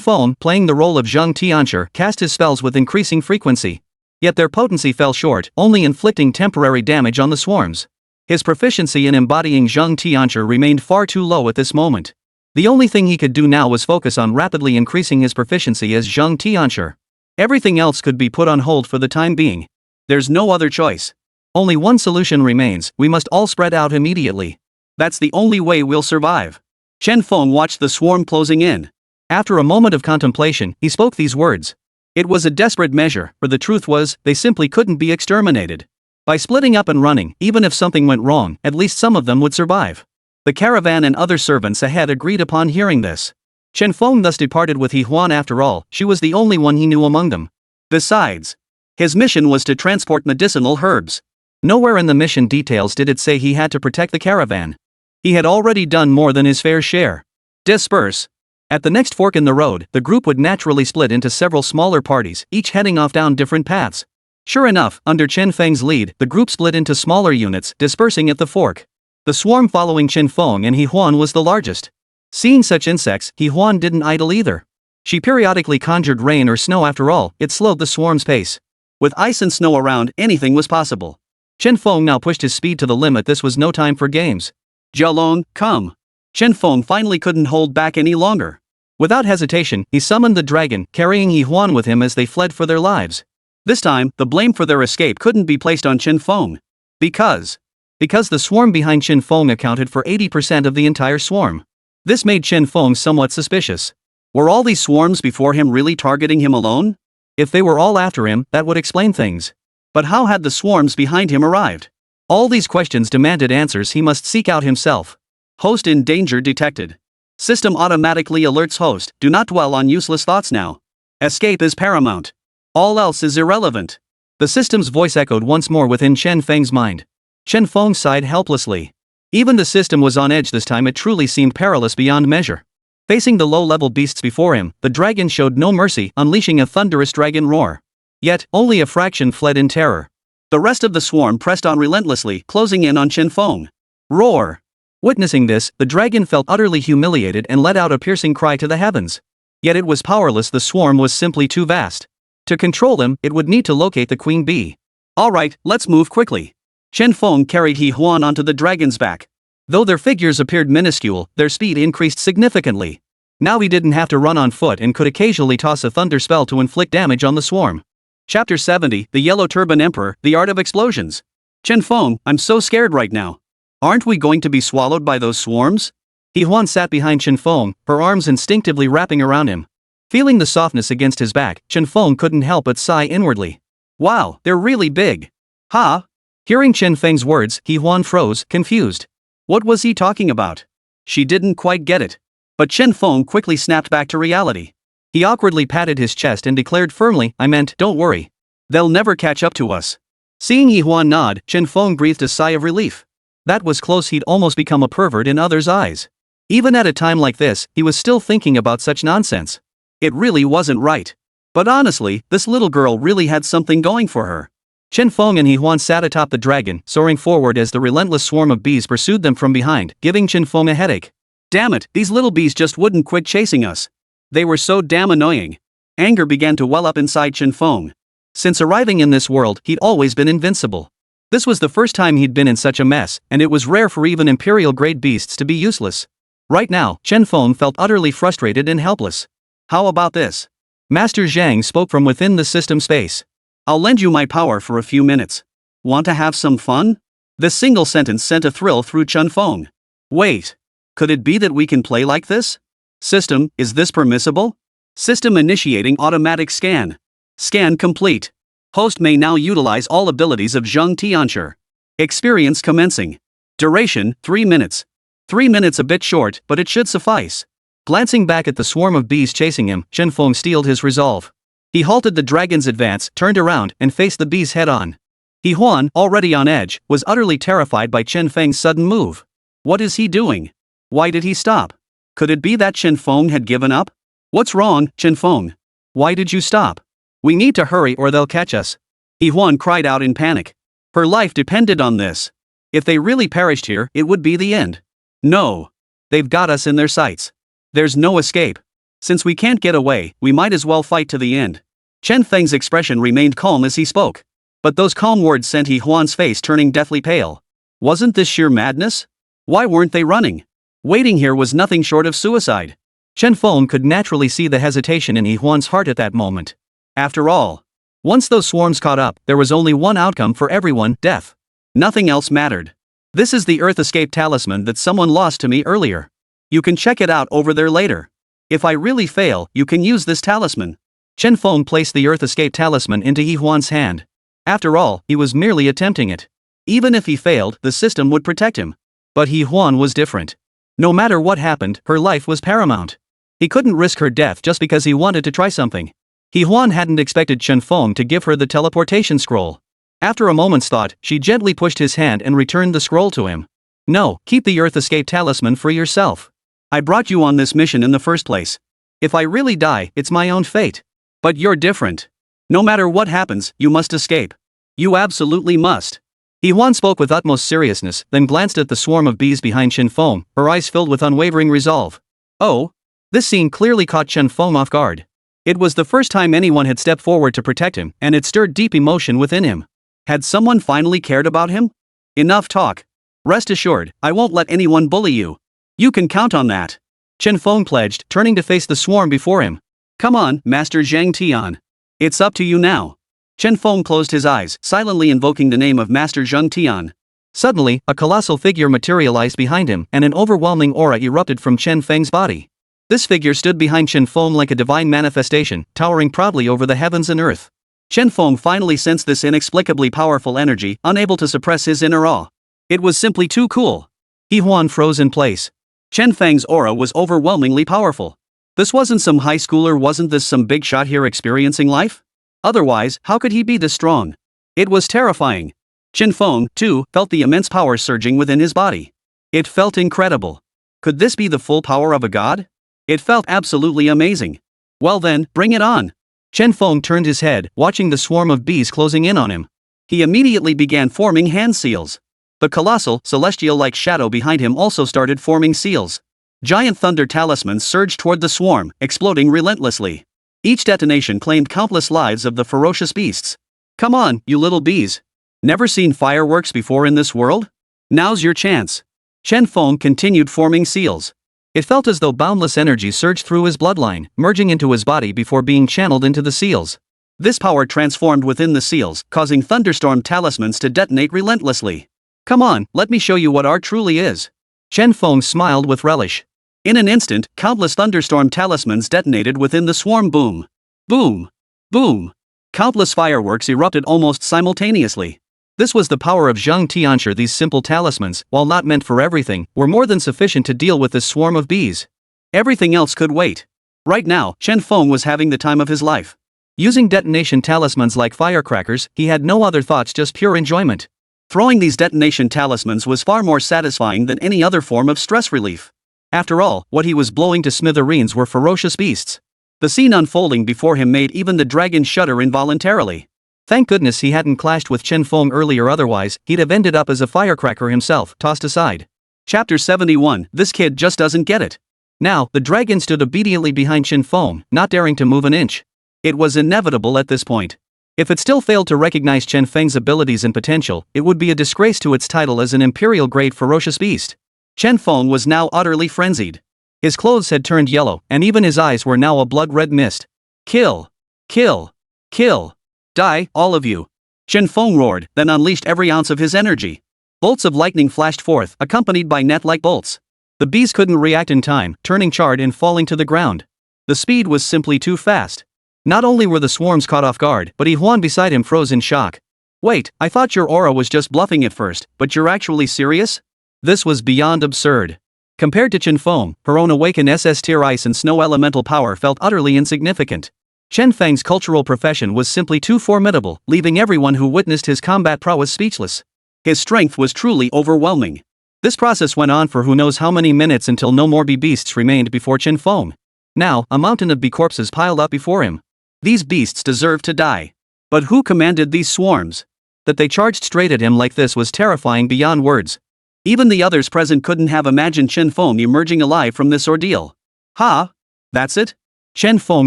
Feng, playing the role of Zhang Tianshi, cast his spells with increasing frequency. Yet their potency fell short, only inflicting temporary damage on the swarms. His proficiency in embodying Zhang Tianshi remained far too low at this moment. The only thing he could do now was focus on rapidly increasing his proficiency as Zhang Tianshi. Everything else could be put on hold for the time being. There's no other choice. Only one solution remains, we must all spread out immediately. That's the only way we'll survive. Qin Feng watched the swarm closing in. After a moment of contemplation, he spoke these words. It was a desperate measure, for the truth was, they simply couldn't be exterminated. By splitting up and running, even if something went wrong, at least some of them would survive. The caravan and other servants ahead agreed upon hearing this. Qin Feng thus departed with He Huan. After all, she was the only one he knew among them. Besides, his mission was to transport medicinal herbs. Nowhere in the mission details did it say he had to protect the caravan. He had already done more than his fair share. Disperse. At the next fork in the road, the group would naturally split into several smaller parties, each heading off down different paths. Sure enough, under Qin Feng's lead, the group split into smaller units, dispersing at the fork. The swarm following Qin Feng and He Huan was the largest. Seeing such insects, He Huan didn't idle either. She periodically conjured rain or snow. After all, it slowed the swarm's pace. With ice and snow around, anything was possible. Qin Feng now pushed his speed to the limit. This was no time for games. Jialong, come. Qin Feng finally couldn't hold back any longer. Without hesitation, he summoned the dragon, carrying He Huan with him as they fled for their lives. This time, the blame for their escape couldn't be placed on Qin Feng. Because the swarm behind Qin Feng accounted for 80% of the entire swarm. This made Qin Feng somewhat suspicious. Were all these swarms before him really targeting him alone? If they were all after him, that would explain things. But how had the swarms behind him arrived? All these questions demanded answers he must seek out himself. Host in danger detected. System automatically alerts host, do not dwell on useless thoughts now. Escape is paramount. All else is irrelevant. The system's voice echoed once more within Qin Feng's mind. Qin Feng sighed helplessly. Even the system was on edge this time. It truly seemed perilous beyond measure. Facing the low-level beasts before him, the dragon showed no mercy, unleashing a thunderous dragon roar. Yet, only a fraction fled in terror. The rest of the swarm pressed on relentlessly, closing in on Qin Feng. Roar! Witnessing this, the dragon felt utterly humiliated and let out a piercing cry to the heavens. Yet it was powerless. The swarm was simply too vast. To control them, it would need to locate the queen bee. Alright, let's move quickly. Qin Feng carried He Huan onto the dragon's back. Though their figures appeared minuscule, their speed increased significantly. Now he didn't have to run on foot and could occasionally toss a thunder spell to inflict damage on the swarm. Chapter 70, The Yellow Turban Emperor, The Art of Explosions. Qin Feng, I'm so scared right now. Aren't we going to be swallowed by those swarms? He Huan sat behind Qin Feng, her arms instinctively wrapping around him. Feeling the softness against his back, Qin Feng couldn't help but sigh inwardly. Wow, they're really big. Huh? Hearing Qin Feng's words, He Huan froze, confused. What was he talking about? She didn't quite get it. But Qin Feng quickly snapped back to reality. He awkwardly patted his chest and declared firmly, I meant, don't worry. They'll never catch up to us. Seeing He Huan nod, Qin Feng breathed a sigh of relief. That was close. He'd almost become a pervert in others' eyes. Even at a time like this, he was still thinking about such nonsense. It really wasn't right. But honestly, this little girl really had something going for her. Qin Feng and He Huan sat atop the dragon, soaring forward as the relentless swarm of bees pursued them from behind, giving Qin Feng a headache. Damn it, these little bees just wouldn't quit chasing us. They were so damn annoying. Anger began to well up inside Qin Feng. Since arriving in this world, he'd always been invincible. This was the first time he'd been in such a mess, and it was rare for even imperial-grade beasts to be useless. Right now, Chen Feng felt utterly frustrated and helpless. How about this? Master Zhang spoke from within the system space. I'll lend you my power for a few minutes. Want to have some fun? This single sentence sent a thrill through Chen Feng. Wait. Could it be that we can play like this? System, is this permissible? System initiating automatic scan. Scan complete. Host may now utilize all abilities of Zheng Tianshi. Experience commencing. Duration, 3 minutes. 3 minutes a bit short, but it should suffice. Glancing back at the swarm of bees chasing him, Chen Feng steeled his resolve. He halted the dragon's advance, turned around, and faced the bees head-on. He Huan, already on edge, was utterly terrified by Chen Feng's sudden move. What is he doing? Why did he stop? Could it be that Chen Feng had given up? What's wrong, Chen Feng? Why did you stop? We need to hurry or they'll catch us. He Huan cried out in panic. Her life depended on this. If they really perished here, it would be the end. No. They've got us in their sights. There's no escape. Since we can't get away, we might as well fight to the end. Chen Feng's expression remained calm as he spoke. But those calm words sent He Huan's face turning deathly pale. Wasn't this sheer madness? Why weren't they running? Waiting here was nothing short of suicide. Chen Feng could naturally see the hesitation in He Huan's heart at that moment. After all, once those swarms caught up, there was only one outcome for everyone: death. Nothing else mattered. This is the Earth Escape Talisman that someone lost to me earlier. You can check it out over there later. If I really fail, you can use this talisman. Chen Feng placed the Earth Escape Talisman into He Huan's hand. After all, he was merely attempting it. Even if he failed, the system would protect him. But He Huan was different. No matter what happened, her life was paramount. He couldn't risk her death just because he wanted to try something. He Huan hadn't expected Chen Feng to give her the teleportation scroll. After a moment's thought, she gently pushed his hand and returned the scroll to him. No, keep the Earth Escape Talisman for yourself. I brought you on this mission in the first place. If I really die, it's my own fate. But you're different. No matter what happens, you must escape. You absolutely must. He Huan spoke with utmost seriousness, then glanced at the swarm of bees behind Chen Feng, her eyes filled with unwavering resolve. Oh? This scene clearly caught Chen Feng off guard. It was the first time anyone had stepped forward to protect him, and it stirred deep emotion within him. Had someone finally cared about him? Enough talk. Rest assured, I won't let anyone bully you. You can count on that. Chen Feng pledged, turning to face the swarm before him. Come on, Master Zhang Tian. It's up to you now. Chen Feng closed his eyes, silently invoking the name of Master Zhang Tian. Suddenly, a colossal figure materialized behind him, and an overwhelming aura erupted from Chen Feng's body. This figure stood behind Chen Feng like a divine manifestation, towering proudly over the heavens and earth. Chen Feng finally sensed this inexplicably powerful energy, unable to suppress his inner awe. It was simply too cool. He Huan froze in place. Chen Feng's aura was overwhelmingly powerful. This wasn't some high schooler, wasn't this some big shot here experiencing life? Otherwise, how could he be this strong? It was terrifying. Chen Feng, too, felt the immense power surging within his body. It felt incredible. Could this be the full power of a god? It felt absolutely amazing. Well then, bring it on. Chen Feng turned his head, watching the swarm of bees closing in on him. He immediately began forming hand seals. The colossal, celestial-like shadow behind him also started forming seals. Giant thunder talismans surged toward the swarm, exploding relentlessly. Each detonation claimed countless lives of the ferocious beasts. Come on, you little bees. Never seen fireworks before in this world? Now's your chance. Chen Feng continued forming seals. It felt as though boundless energy surged through his bloodline, merging into his body before being channeled into the seals. This power transformed within the seals, causing thunderstorm talismans to detonate relentlessly. Come on, let me show you what art truly is. Chen Feng smiled with relish. In an instant, countless thunderstorm talismans detonated within the swarm. Boom! Boom! Boom! Countless fireworks erupted almost simultaneously. This was the power of Zhang Tianshi. These simple talismans, while not meant for everything, were more than sufficient to deal with this swarm of bees. Everything else could wait. Right now, Chen Feng was having the time of his life. Using detonation talismans like firecrackers, he had no other thoughts, just pure enjoyment. Throwing these detonation talismans was far more satisfying than any other form of stress relief. After all, what he was blowing to smithereens were ferocious beasts. The scene unfolding before him made even the dragon shudder involuntarily. Thank goodness he hadn't clashed with Chen Feng earlier, otherwise, he'd have ended up as a firecracker himself, tossed aside. Chapter 71, This Kid Just Doesn't Get It. Now, the dragon stood obediently behind Chen Feng, not daring to move an inch. It was inevitable at this point. If it still failed to recognize Chen Feng's abilities and potential, it would be a disgrace to its title as an imperial-grade ferocious beast. Chen Feng was now utterly frenzied. His clothes had turned yellow, and even his eyes were now a blood-red mist. Kill! Kill! Kill! Die, all of you! Chen Feng roared, then unleashed every ounce of his energy. Bolts of lightning flashed forth, accompanied by net-like bolts. The bees couldn't react in time, turning charred and falling to the ground. The speed was simply too fast. Not only were the swarms caught off guard, but Huan beside him froze in shock. Wait, I thought your aura was just bluffing at first, but you're actually serious? This was beyond absurd. Compared to Chen Feng, her own awakened SS-tier ice and snow elemental power felt utterly insignificant. Chen Feng's cultural profession was simply too formidable, leaving everyone who witnessed his combat prowess speechless. His strength was truly overwhelming. This process went on for who knows how many minutes until no more bee beasts remained before Chen Feng. Now, a mountain of bee corpses piled up before him. These beasts deserved to die. But who commanded these swarms? That they charged straight at him like this was terrifying beyond words. Even the others present couldn't have imagined Chen Feng emerging alive from this ordeal. Ha! That's it? Chen Feng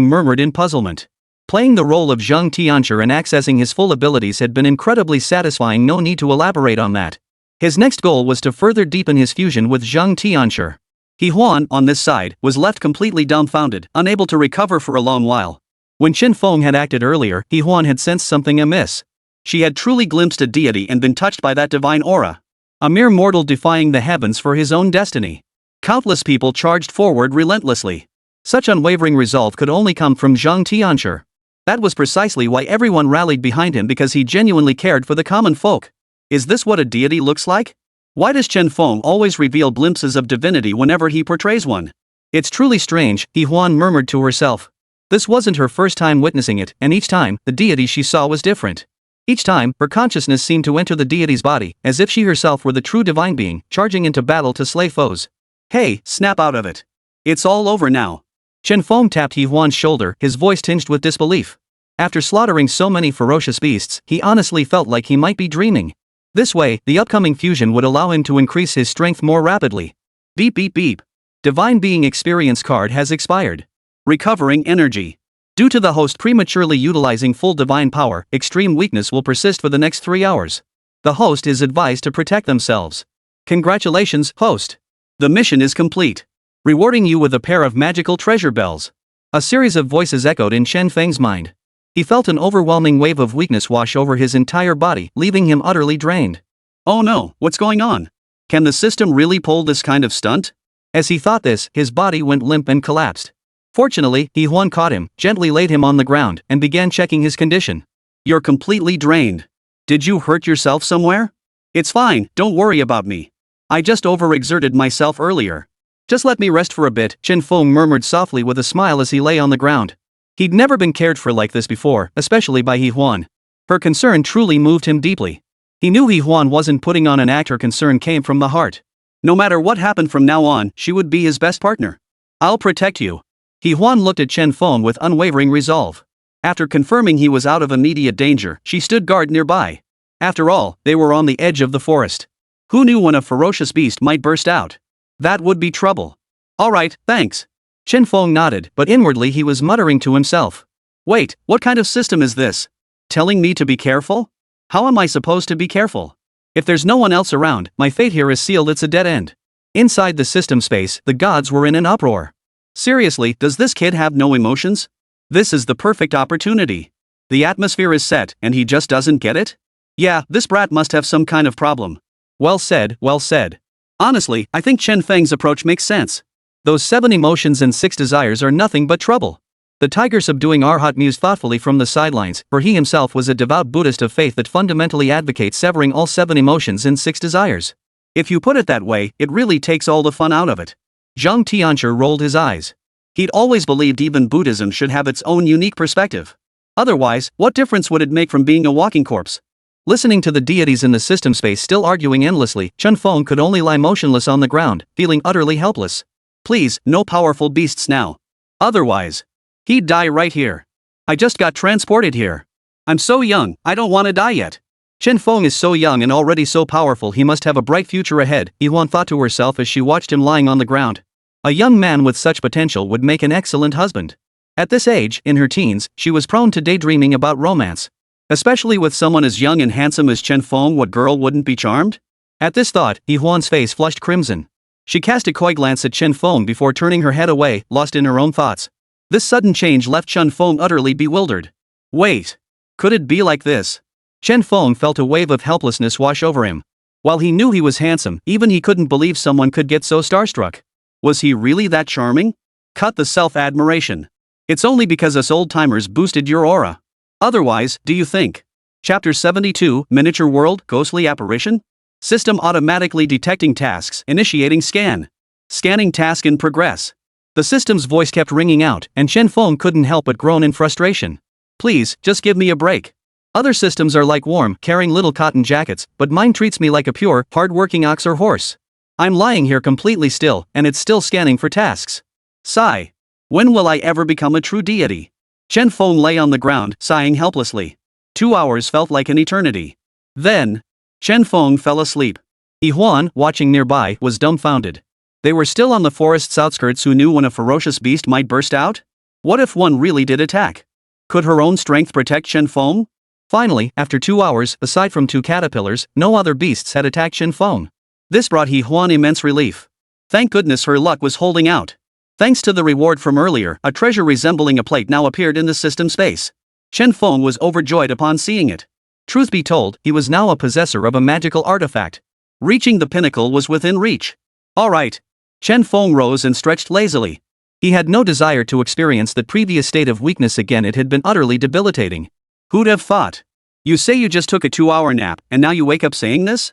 murmured in puzzlement. Playing the role of Zheng Tianchi and accessing his full abilities had been incredibly satisfying, no need to elaborate on that. His next goal was to further deepen his fusion with Zheng Tianchi. Huan, on this side, was left completely dumbfounded, unable to recover for a long while. When Chen Feng had acted earlier, Huan had sensed something amiss. She had truly glimpsed a deity and been touched by that divine aura. A mere mortal defying the heavens for his own destiny. Countless people charged forward relentlessly. Such unwavering resolve could only come from Zheng Tianchi. That was precisely why everyone rallied behind him, because he genuinely cared for the common folk. Is this what a deity looks like? Why does Chen Feng always reveal glimpses of divinity whenever he portrays one? It's truly strange, Huan murmured to herself. This wasn't her first time witnessing it, and each time, the deity she saw was different. Each time, her consciousness seemed to enter the deity's body, as if she herself were the true divine being, charging into battle to slay foes. Hey, snap out of it. It's all over now. Chen Feng tapped Huan's shoulder, his voice tinged with disbelief. After slaughtering so many ferocious beasts, he honestly felt like he might be dreaming. This way, the upcoming fusion would allow him to increase his strength more rapidly. Beep beep beep. Divine Being Experience card has expired. Recovering energy. Due to the host prematurely utilizing full divine power, extreme weakness will persist for the next 3 hours. The host is advised to protect themselves. Congratulations, host. The mission is complete. Rewarding you with a pair of magical treasure bells. A series of voices echoed in Chen Feng's mind. He felt an overwhelming wave of weakness wash over his entire body, leaving him utterly drained. Oh no, what's going on? Can the system really pull this kind of stunt? As he thought this, his body went limp and collapsed. Fortunately, Huan caught him, gently laid him on the ground, and began checking his condition. You're completely drained. Did you hurt yourself somewhere? It's fine, don't worry about me. I just overexerted myself earlier. Just let me rest for a bit, Chen Feng murmured softly with a smile as he lay on the ground. He'd never been cared for like this before, especially by Huan. Her concern truly moved him deeply. He knew Huan wasn't putting on an act, her concern came from the heart. No matter what happened from now on, she would be his best partner. I'll protect you. Huan looked at Chen Feng with unwavering resolve. After confirming he was out of immediate danger, she stood guard nearby. After all, they were on the edge of the forest. Who knew when a ferocious beast might burst out? That would be trouble. All right, thanks. Chen Feng nodded, but inwardly he was muttering to himself. Wait, what kind of system is this? Telling me to be careful? How am I supposed to be careful? If there's no one else around, my fate here is sealed, it's a dead end. Inside the system space, the gods were in an uproar. Seriously, does this kid have no emotions? This is the perfect opportunity. The atmosphere is set, and he just doesn't get it? Yeah, this brat must have some kind of problem. Well said, well said. Honestly, I think Chen Feng's approach makes sense. Those 7 emotions and 6 desires are nothing but trouble. The tiger subduing Arhat mused thoughtfully from the sidelines, for he himself was a devout Buddhist of faith that fundamentally advocates severing all 7 emotions and 6 desires. If you put it that way, it really takes all the fun out of it. Zheng Tianchi rolled his eyes. He'd always believed even Buddhism should have its own unique perspective. Otherwise, what difference would it make from being a walking corpse? Listening to the deities in the system space still arguing endlessly, Chen Feng could only lie motionless on the ground, feeling utterly helpless. Please, no powerful beasts now. Otherwise, he'd die right here. I just got transported here. I'm so young, I don't want to die yet. Chen Feng is so young and already so powerful, he must have a bright future ahead, Yuan thought to herself as she watched him lying on the ground. A young man with such potential would make an excellent husband. At this age, in her teens, she was prone to daydreaming about romance. Especially with someone as young and handsome as Chen Feng, what girl wouldn't be charmed? At this thought, Yuan's face flushed crimson. She cast a coy glance at Chen Feng before turning her head away, lost in her own thoughts. This sudden change left Chen Feng utterly bewildered. Wait. Could it be like this? Chen Feng felt a wave of helplessness wash over him. While he knew he was handsome, even he couldn't believe someone could get so starstruck. Was he really that charming? Cut the self-admiration. It's only because us old-timers boosted your aura. Otherwise, do you think? Chapter 72, Miniature World, Ghostly Apparition? System automatically detecting tasks, initiating scan. Scanning task in progress. The system's voice kept ringing out, and Chen Feng couldn't help but groan in frustration. Please, just give me a break. Other systems are like warm, caring little cotton jackets, but mine treats me like a pure, hard-working ox or horse. I'm lying here completely still, and it's still scanning for tasks. Sigh. When will I ever become a true deity? Chen Feng lay on the ground, sighing helplessly. 2 hours felt like an eternity. Then, Chen Feng fell asleep. Yi Huan, watching nearby, was dumbfounded. They were still on the forest's outskirts. Who knew when a ferocious beast might burst out? What if one really did attack? Could her own strength protect Chen Feng? Finally, after 2 hours, aside from 2 caterpillars, no other beasts had attacked Chen Feng. This brought Yi Huan immense relief. Thank goodness her luck was holding out. Thanks to the reward from earlier, a treasure resembling a plate now appeared in the system space. Chen Feng was overjoyed upon seeing it. Truth be told, he was now a possessor of a magical artifact. Reaching the pinnacle was within reach. Alright. Chen Feng rose and stretched lazily. He had no desire to experience the previous state of weakness again. It had been utterly debilitating. Who'd have thought? You say you just took a 2-hour nap, and now you wake up saying this?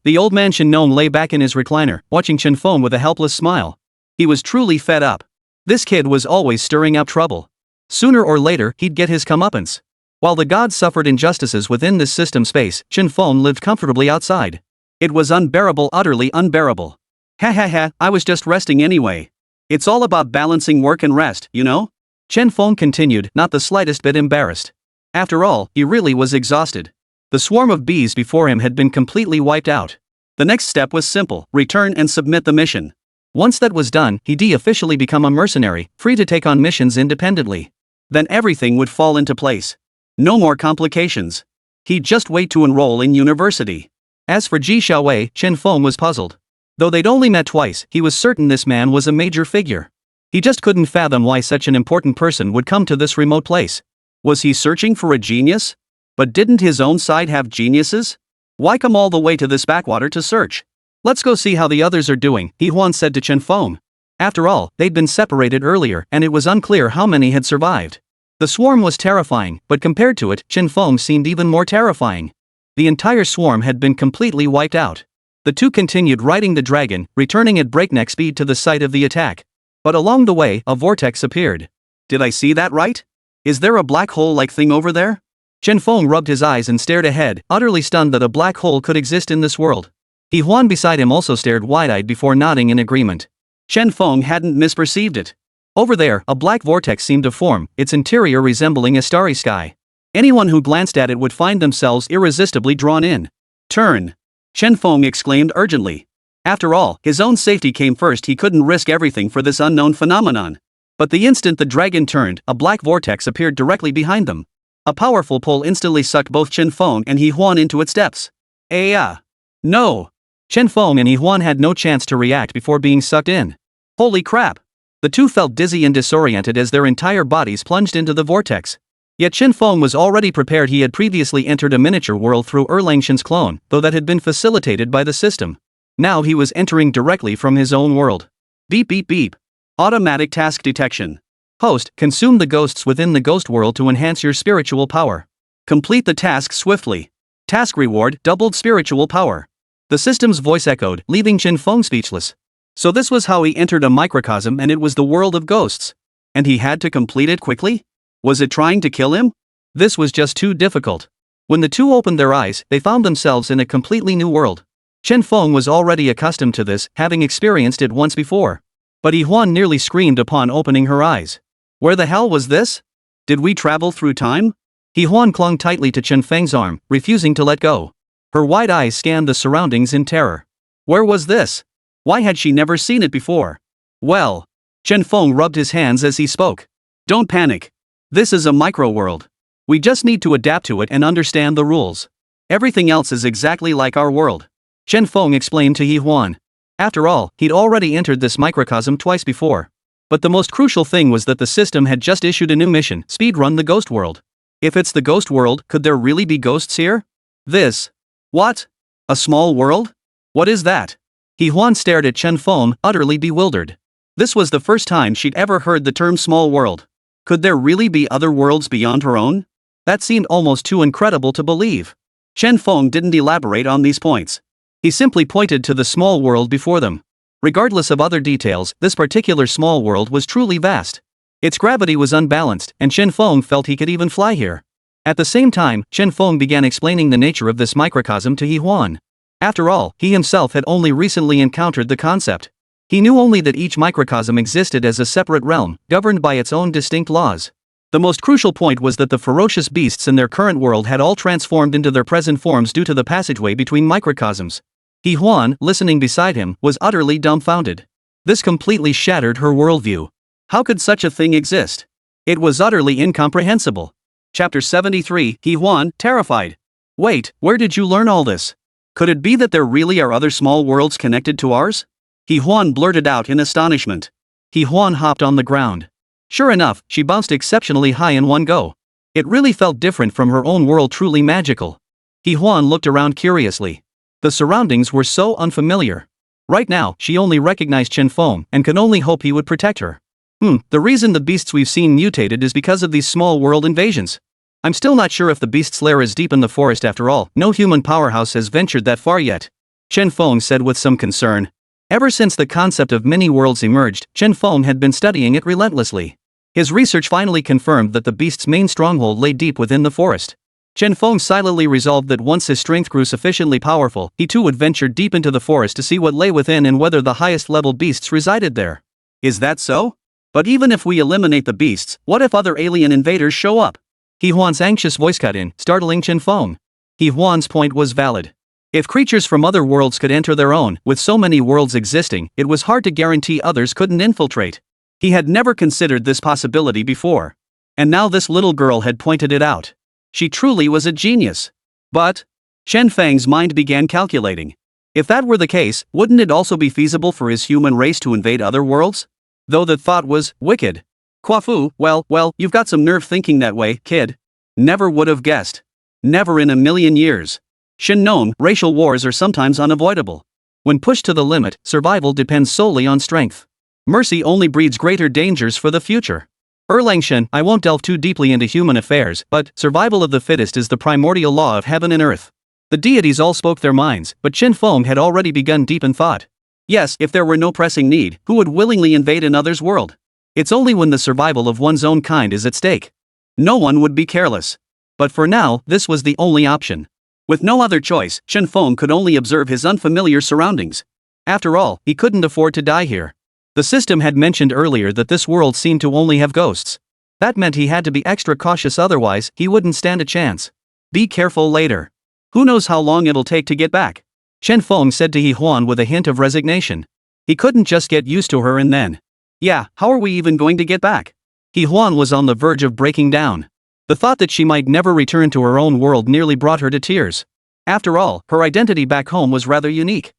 The old man Shen Nong lay back in his recliner, watching Chen Feng with a helpless smile. He was truly fed up. This kid was always stirring up trouble. Sooner or later, he'd get his comeuppance. While the gods suffered injustices within this system space, Chen Feng lived comfortably outside. It was unbearable, utterly unbearable. Ha ha ha, I was just resting anyway. It's all about balancing work and rest, you know? Chen Feng continued, not the slightest bit embarrassed. After all, he really was exhausted. The swarm of bees before him had been completely wiped out. The next step was simple: return and submit the mission. Once that was done, he'd officially become a mercenary, free to take on missions independently. Then everything would fall into place. No more complications. He'd just wait to enroll in university. As for Ji Xiaowei, Chen Feng was puzzled. Though they'd only met twice, he was certain this man was a major figure. He just couldn't fathom why such an important person would come to this remote place. Was he searching for a genius? But didn't his own side have geniuses? Why come all the way to this backwater to search? Let's go see how the others are doing, Yi Huan said to Chen Feng. After all, they'd been separated earlier, and it was unclear how many had survived. The swarm was terrifying, but compared to it, Chen Feng seemed even more terrifying. The entire swarm had been completely wiped out. The two continued riding the dragon, returning at breakneck speed to the site of the attack. But along the way, a vortex appeared. Did I see that right? Is there a black hole-like thing over there? Chen Feng rubbed his eyes and stared ahead, utterly stunned that a black hole could exist in this world. Yi Huan beside him also stared wide-eyed before nodding in agreement. Chen Feng hadn't misperceived it. Over there, a black vortex seemed to form, its interior resembling a starry sky. Anyone who glanced at it would find themselves irresistibly drawn in. Turn! Chen Feng exclaimed urgently. After all, his own safety came first. He couldn't risk everything for this unknown phenomenon. But the instant the dragon turned, a black vortex appeared directly behind them. A powerful pull instantly sucked both Chen Feng and Yi Huan into its depths. No! Chen Feng and Yi Huan had no chance to react before being sucked in. Holy crap! The two felt dizzy and disoriented as their entire bodies plunged into the vortex. Yet Chen Feng was already prepared. He had previously entered a miniature world through Erlang Shen's clone, though that had been facilitated by the system. Now he was entering directly from his own world. Beep beep beep. Automatic task detection. Host, consume the ghosts within the ghost world to enhance your spiritual power. Complete the task swiftly. Task reward, doubled spiritual power. The system's voice echoed, leaving Chen Feng speechless. So this was how he entered a microcosm, and it was the world of ghosts. And he had to complete it quickly? Was it trying to kill him? This was just too difficult. When the two opened their eyes, they found themselves in a completely new world. Chen Feng was already accustomed to this, having experienced it once before. But Yi Huan nearly screamed upon opening her eyes. Where the hell was this? Did we travel through time? Yi Huan clung tightly to Chen Feng's arm, refusing to let go. Her wide eyes scanned the surroundings in terror. Where was this? Why had she never seen it before? Well, Chen Feng rubbed his hands as he spoke. Don't panic. This is a micro-world. We just need to adapt to it and understand the rules. Everything else is exactly like our world. Chen Feng explained to Yi Huan. After all, he'd already entered this microcosm twice before. But the most crucial thing was that the system had just issued a new mission, speedrun the ghost world. If it's the ghost world, could there really be ghosts here? What? A small world? What is that? Huan stared at Chen Feng, utterly bewildered. This was the first time she'd ever heard the term small world. Could there really be other worlds beyond her own? That seemed almost too incredible to believe. Chen Feng didn't elaborate on these points. He simply pointed to the small world before them. Regardless of other details, this particular small world was truly vast. Its gravity was unbalanced, and Chen Feng felt he could even fly here. At the same time, Chen Feng began explaining the nature of this microcosm to Huan. After all, he himself had only recently encountered the concept. He knew only that each microcosm existed as a separate realm, governed by its own distinct laws. The most crucial point was that the ferocious beasts in their current world had all transformed into their present forms due to the passageway between microcosms. Huan, listening beside him, was utterly dumbfounded. This completely shattered her worldview. How could such a thing exist? It was utterly incomprehensible. Chapter 73, Huan, terrified. Wait, where did you learn all this? Could it be that there really are other small worlds connected to ours? Huan blurted out in astonishment. Huan hopped on the ground. Sure enough, she bounced exceptionally high in one go. It really felt different from her own world, truly magical. Huan looked around curiously. The surroundings were so unfamiliar. Right now, she only recognized Chen Feng and could only hope he would protect her. The reason the beasts we've seen mutated is because of these small world invasions. I'm still not sure if the beast's lair is deep in the forest after all. No human powerhouse has ventured that far yet. Chen Feng said with some concern. Ever since the concept of mini-worlds emerged, Chen Feng had been studying it relentlessly. His research finally confirmed that the beast's main stronghold lay deep within the forest. Chen Feng silently resolved that once his strength grew sufficiently powerful, he too would venture deep into the forest to see what lay within and whether the highest-level beasts resided there. Is that so? But even if we eliminate the beasts, what if other alien invaders show up? Huan's anxious voice cut in, startling Chen Feng. Huan's point was valid. If creatures from other worlds could enter their own, with so many worlds existing, it was hard to guarantee others couldn't infiltrate. He had never considered this possibility before. And now this little girl had pointed it out. She truly was a genius. But Shen Feng's mind began calculating. If that were the case, wouldn't it also be feasible for his human race to invade other worlds? Though the thought was wicked. Quafu, well, you've got some nerve thinking that way, kid. Never would have guessed. Never in a million years. Shin racial wars are sometimes unavoidable. When pushed to the limit, survival depends solely on strength. Mercy only breeds greater dangers for the future. Erlang Shen, I won't delve too deeply into human affairs, but survival of the fittest is the primordial law of heaven and earth. The deities all spoke their minds, but Chen Feng had already begun deep in thought. Yes, if there were no pressing need, who would willingly invade another's world? It's only when the survival of one's own kind is at stake. No one would be careless. But for now, this was the only option. With no other choice, Chen Feng could only observe his unfamiliar surroundings. After all, he couldn't afford to die here. The system had mentioned earlier that this world seemed to only have ghosts. That meant he had to be extra cautious, otherwise, he wouldn't stand a chance. Be careful later. Who knows how long it'll take to get back? Chen Feng said to Huan with a hint of resignation. He couldn't just get used to her and then. Yeah, how are we even going to get back? Huan was on the verge of breaking down. The thought that she might never return to her own world nearly brought her to tears. After all, her identity back home was rather unique.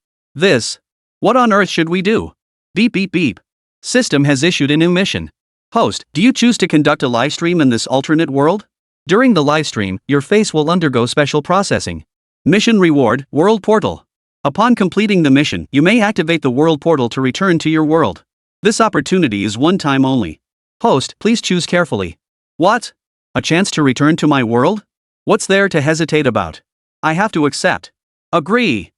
What on earth should we do? Beep beep beep. System has issued a new mission. Host, do you choose to conduct a livestream in this alternate world? During the livestream, your face will undergo special processing. Mission reward, World Portal. Upon completing the mission, you may activate the World Portal to return to your world. This opportunity is one time only. Host, please choose carefully. What? A chance to return to my world? What's there to hesitate about? I have to accept. Agree.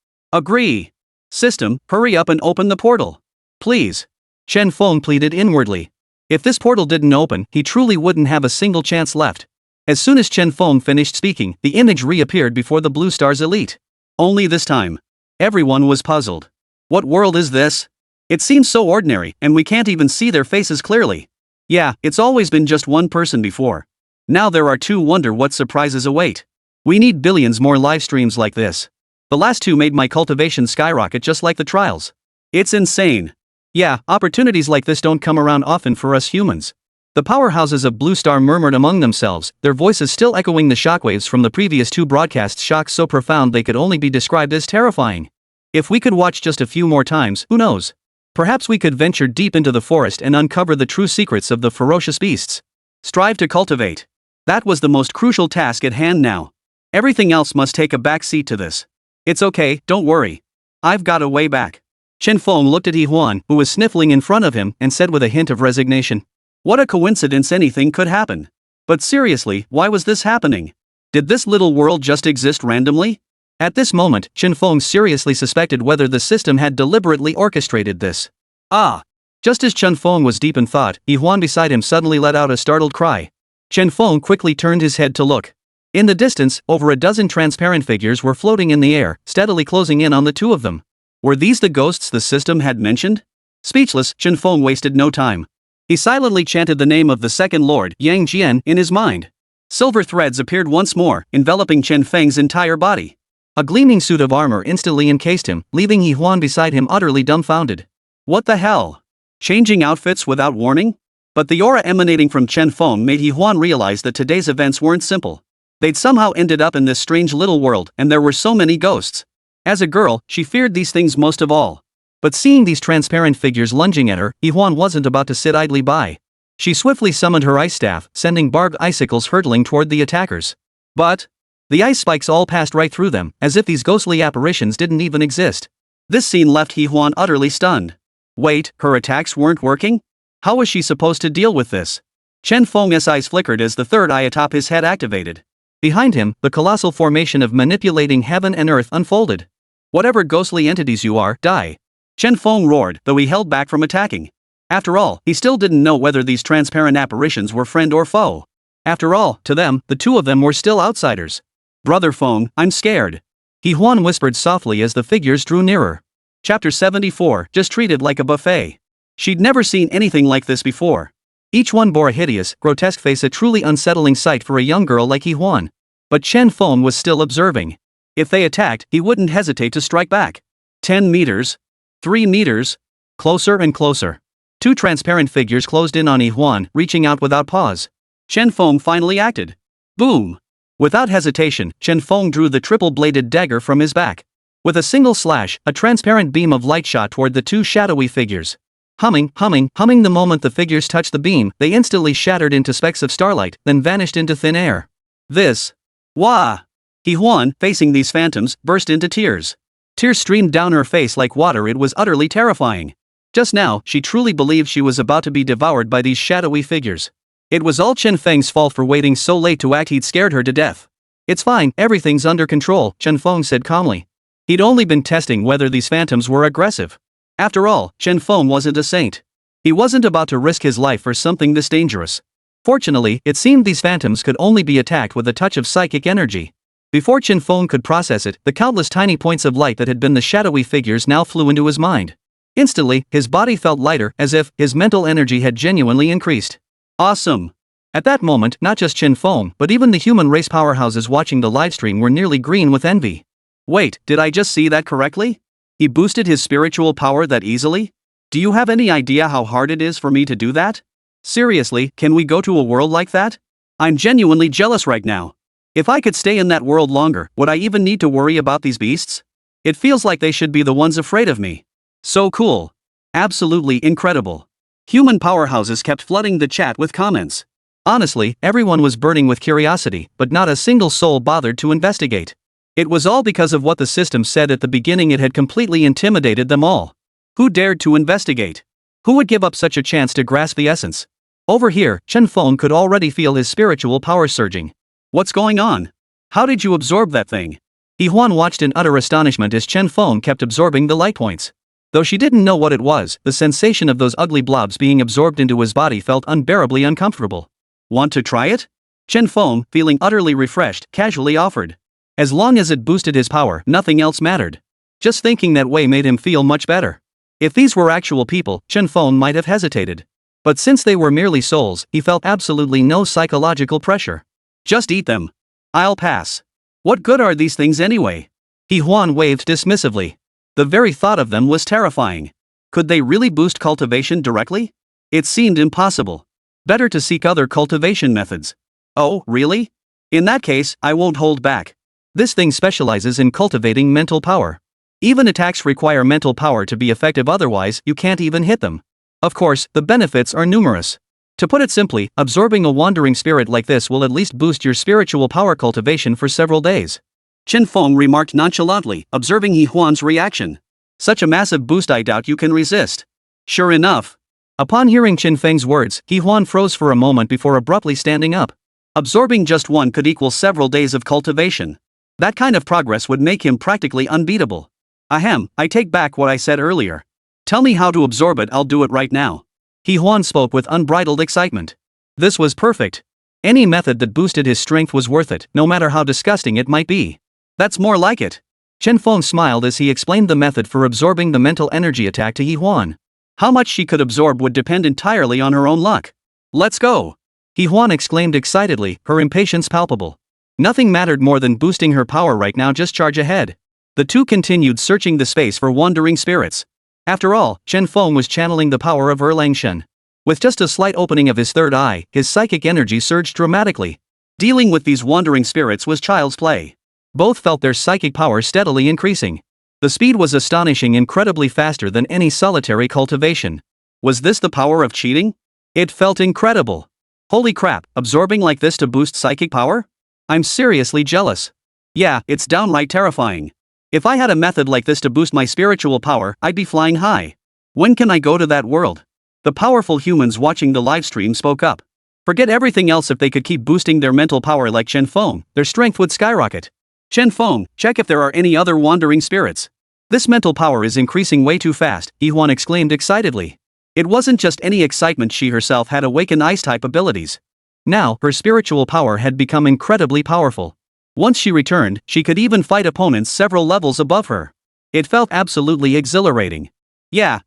System, hurry up and open the portal. Please. Chen Feng pleaded inwardly. If this portal didn't open, he truly wouldn't have a single chance left. As soon as Chen Feng finished speaking, the image reappeared before the Blue Star's elite. Only this time. Everyone was puzzled. What world is this? It seems so ordinary, and we can't even see their faces clearly. Yeah, it's always been just one person before. Now there are two. Wonder what surprises await. We need billions more live streams like this. The last two made my cultivation skyrocket just like the trials. It's insane. Yeah, opportunities like this don't come around often for us humans. The powerhouses of Blue Star murmured among themselves, their voices still echoing the shockwaves from the previous two broadcasts, shocks so profound they could only be described as terrifying. If we could watch just a few more times, who knows? Perhaps we could venture deep into the forest and uncover the true secrets of the ferocious beasts. Strive to cultivate. That was the most crucial task at hand now. Everything else must take a back seat to this. It's okay, don't worry. I've got a way back. Chen Feng looked at Yi Huan, who was sniffling in front of him, and said with a hint of resignation. What a coincidence, anything could happen. But seriously, why was this happening? Did this little world just exist randomly? At this moment, Chen Feng seriously suspected whether the system had deliberately orchestrated this. Ah! Just as Chen Feng was deep in thought, Yi Huan beside him suddenly let out a startled cry. Chen Feng quickly turned his head to look. In the distance, over a dozen transparent figures were floating in the air, steadily closing in on the two of them. Were these the ghosts the system had mentioned? Speechless, Chen Feng wasted no time. He silently chanted the name of the second lord, Yang Jian, in his mind. Silver threads appeared once more, enveloping Chen Feng's entire body. A gleaming suit of armor instantly encased him, leaving Yi Huan beside him utterly dumbfounded. What the hell? Changing outfits without warning? But the aura emanating from Chen Feng made Yi Huan realize that today's events weren't simple. They'd somehow ended up in this strange little world, and there were so many ghosts. As a girl, she feared these things most of all. But seeing these transparent figures lunging at her, Yi Huan wasn't about to sit idly by. She swiftly summoned her ice staff, sending barbed icicles hurtling toward the attackers. But the ice spikes all passed right through them, as if these ghostly apparitions didn't even exist. This scene left Yi Huan utterly stunned. Wait, her attacks weren't working? How was she supposed to deal with this? Chen Feng's eyes flickered as the third eye atop his head activated. Behind him, the colossal formation of manipulating heaven and earth unfolded. Whatever ghostly entities you are, die. Chen Feng roared, though he held back from attacking. After all, he still didn't know whether these transparent apparitions were friend or foe. After all, to them, the two of them were still outsiders. Brother Feng, I'm scared. Yi Huan whispered softly as the figures drew nearer. Chapter 74, just treated like a buffet. She'd never seen anything like this before. Each one bore a hideous, grotesque face, a truly unsettling sight for a young girl like Yi Huan. But Chen Feng was still observing. If they attacked, he wouldn't hesitate to strike back. 10 meters. 3 meters. Closer and closer. Two transparent figures closed in on Yi Huan, reaching out without pause. Chen Feng finally acted. Boom! Without hesitation, Chen Feng drew the triple-bladed dagger from his back. With a single slash, a transparent beam of light shot toward the two shadowy figures. Humming the moment the figures touched the beam, they instantly shattered into specks of starlight, then vanished into thin air. This. Wah! Yi Huan, facing these phantoms, burst into tears. Tears streamed down her face like water. It was utterly terrifying. Just now, she truly believed she was about to be devoured by these shadowy figures. It was all Chen Feng's fault for waiting so late to act. He'd scared her to death. It's fine, everything's under control, Chen Feng said calmly. He'd only been testing whether these phantoms were aggressive. After all, Chen Feng wasn't a saint. He wasn't about to risk his life for something this dangerous. Fortunately, it seemed these phantoms could only be attacked with a touch of psychic energy. Before Chen Feng could process it, the countless tiny points of light that had been the shadowy figures now flew into his mind. Instantly, his body felt lighter, as if his mental energy had genuinely increased. Awesome! At that moment, not just Chen Feng, but even the human race powerhouses watching the livestream were nearly green with envy. Wait, did I just see that correctly? He boosted his spiritual power that easily? Do you have any idea how hard it is for me to do that? Seriously, can we go to a world like that? I'm genuinely jealous right now. If I could stay in that world longer, would I even need to worry about these beasts? It feels like they should be the ones afraid of me. So cool. Absolutely incredible. Human powerhouses kept flooding the chat with comments. Honestly, everyone was burning with curiosity, but not a single soul bothered to investigate. It was all because of what the system said at the beginning. It had completely intimidated them all. Who dared to investigate? Who would give up such a chance to grasp the essence? Over here, Chen Feng could already feel his spiritual power surging. What's going on? How did you absorb that thing? Yi Huan watched in utter astonishment as Chen Feng kept absorbing the light points. Though she didn't know what it was, the sensation of those ugly blobs being absorbed into his body felt unbearably uncomfortable. Want to try it? Chen Feng, feeling utterly refreshed, casually offered. As long as it boosted his power, nothing else mattered. Just thinking that way made him feel much better. If these were actual people, Chen Feng might have hesitated. But since they were merely souls, he felt absolutely no psychological pressure. Just eat them. I'll pass. What good are these things anyway? Yi Huan waved dismissively. The very thought of them was terrifying. Could they really boost cultivation directly? It seemed impossible. Better to seek other cultivation methods. Oh, really? In that case, I won't hold back. This thing specializes in cultivating mental power. Even attacks require mental power to be effective, otherwise you can't even hit them. Of course, the benefits are numerous. To put it simply, absorbing a wandering spirit like this will at least boost your spiritual power cultivation for several days. Chen Feng remarked nonchalantly, observing He Huan's reaction. Such a massive boost, I doubt you can resist. Sure enough. Upon hearing Qin Feng's words, He Huan froze for a moment before abruptly standing up. Absorbing just one could equal several days of cultivation. That kind of progress would make him practically unbeatable. Ahem, I take back what I said earlier. Tell me how to absorb it, I'll do it right now. He Huan spoke with unbridled excitement. This was perfect. Any method that boosted his strength was worth it, no matter how disgusting it might be. That's more like it. Chen Feng smiled as he explained the method for absorbing the mental energy attack to He Huan. How much she could absorb would depend entirely on her own luck. Let's go! He Huan exclaimed excitedly, her impatience palpable. Nothing mattered more than boosting her power right now, just charge ahead. The two continued searching the space for wandering spirits. After all, Chen Feng was channeling the power of Erlang Shen. With just a slight opening of his third eye, his psychic energy surged dramatically. Dealing with these wandering spirits was child's play. Both felt their psychic power steadily increasing. The speed was astonishing, incredibly faster than any solitary cultivation. Was this the power of cheating? It felt incredible. Holy crap, absorbing like this to boost psychic power? I'm seriously jealous. Yeah, it's downright terrifying. If I had a method like this to boost my spiritual power, I'd be flying high. When can I go to that world? The powerful humans watching the livestream spoke up. Forget everything else, if they could keep boosting their mental power like Chen Feng, their strength would skyrocket. Chen Feng, check if there are any other wandering spirits. This mental power is increasing way too fast, He Huan exclaimed excitedly. It wasn't just any excitement, she herself had awakened ice-type abilities. Now, her spiritual power had become incredibly powerful. Once she returned, she could even fight opponents several levels above her. It felt absolutely exhilarating. Yeah.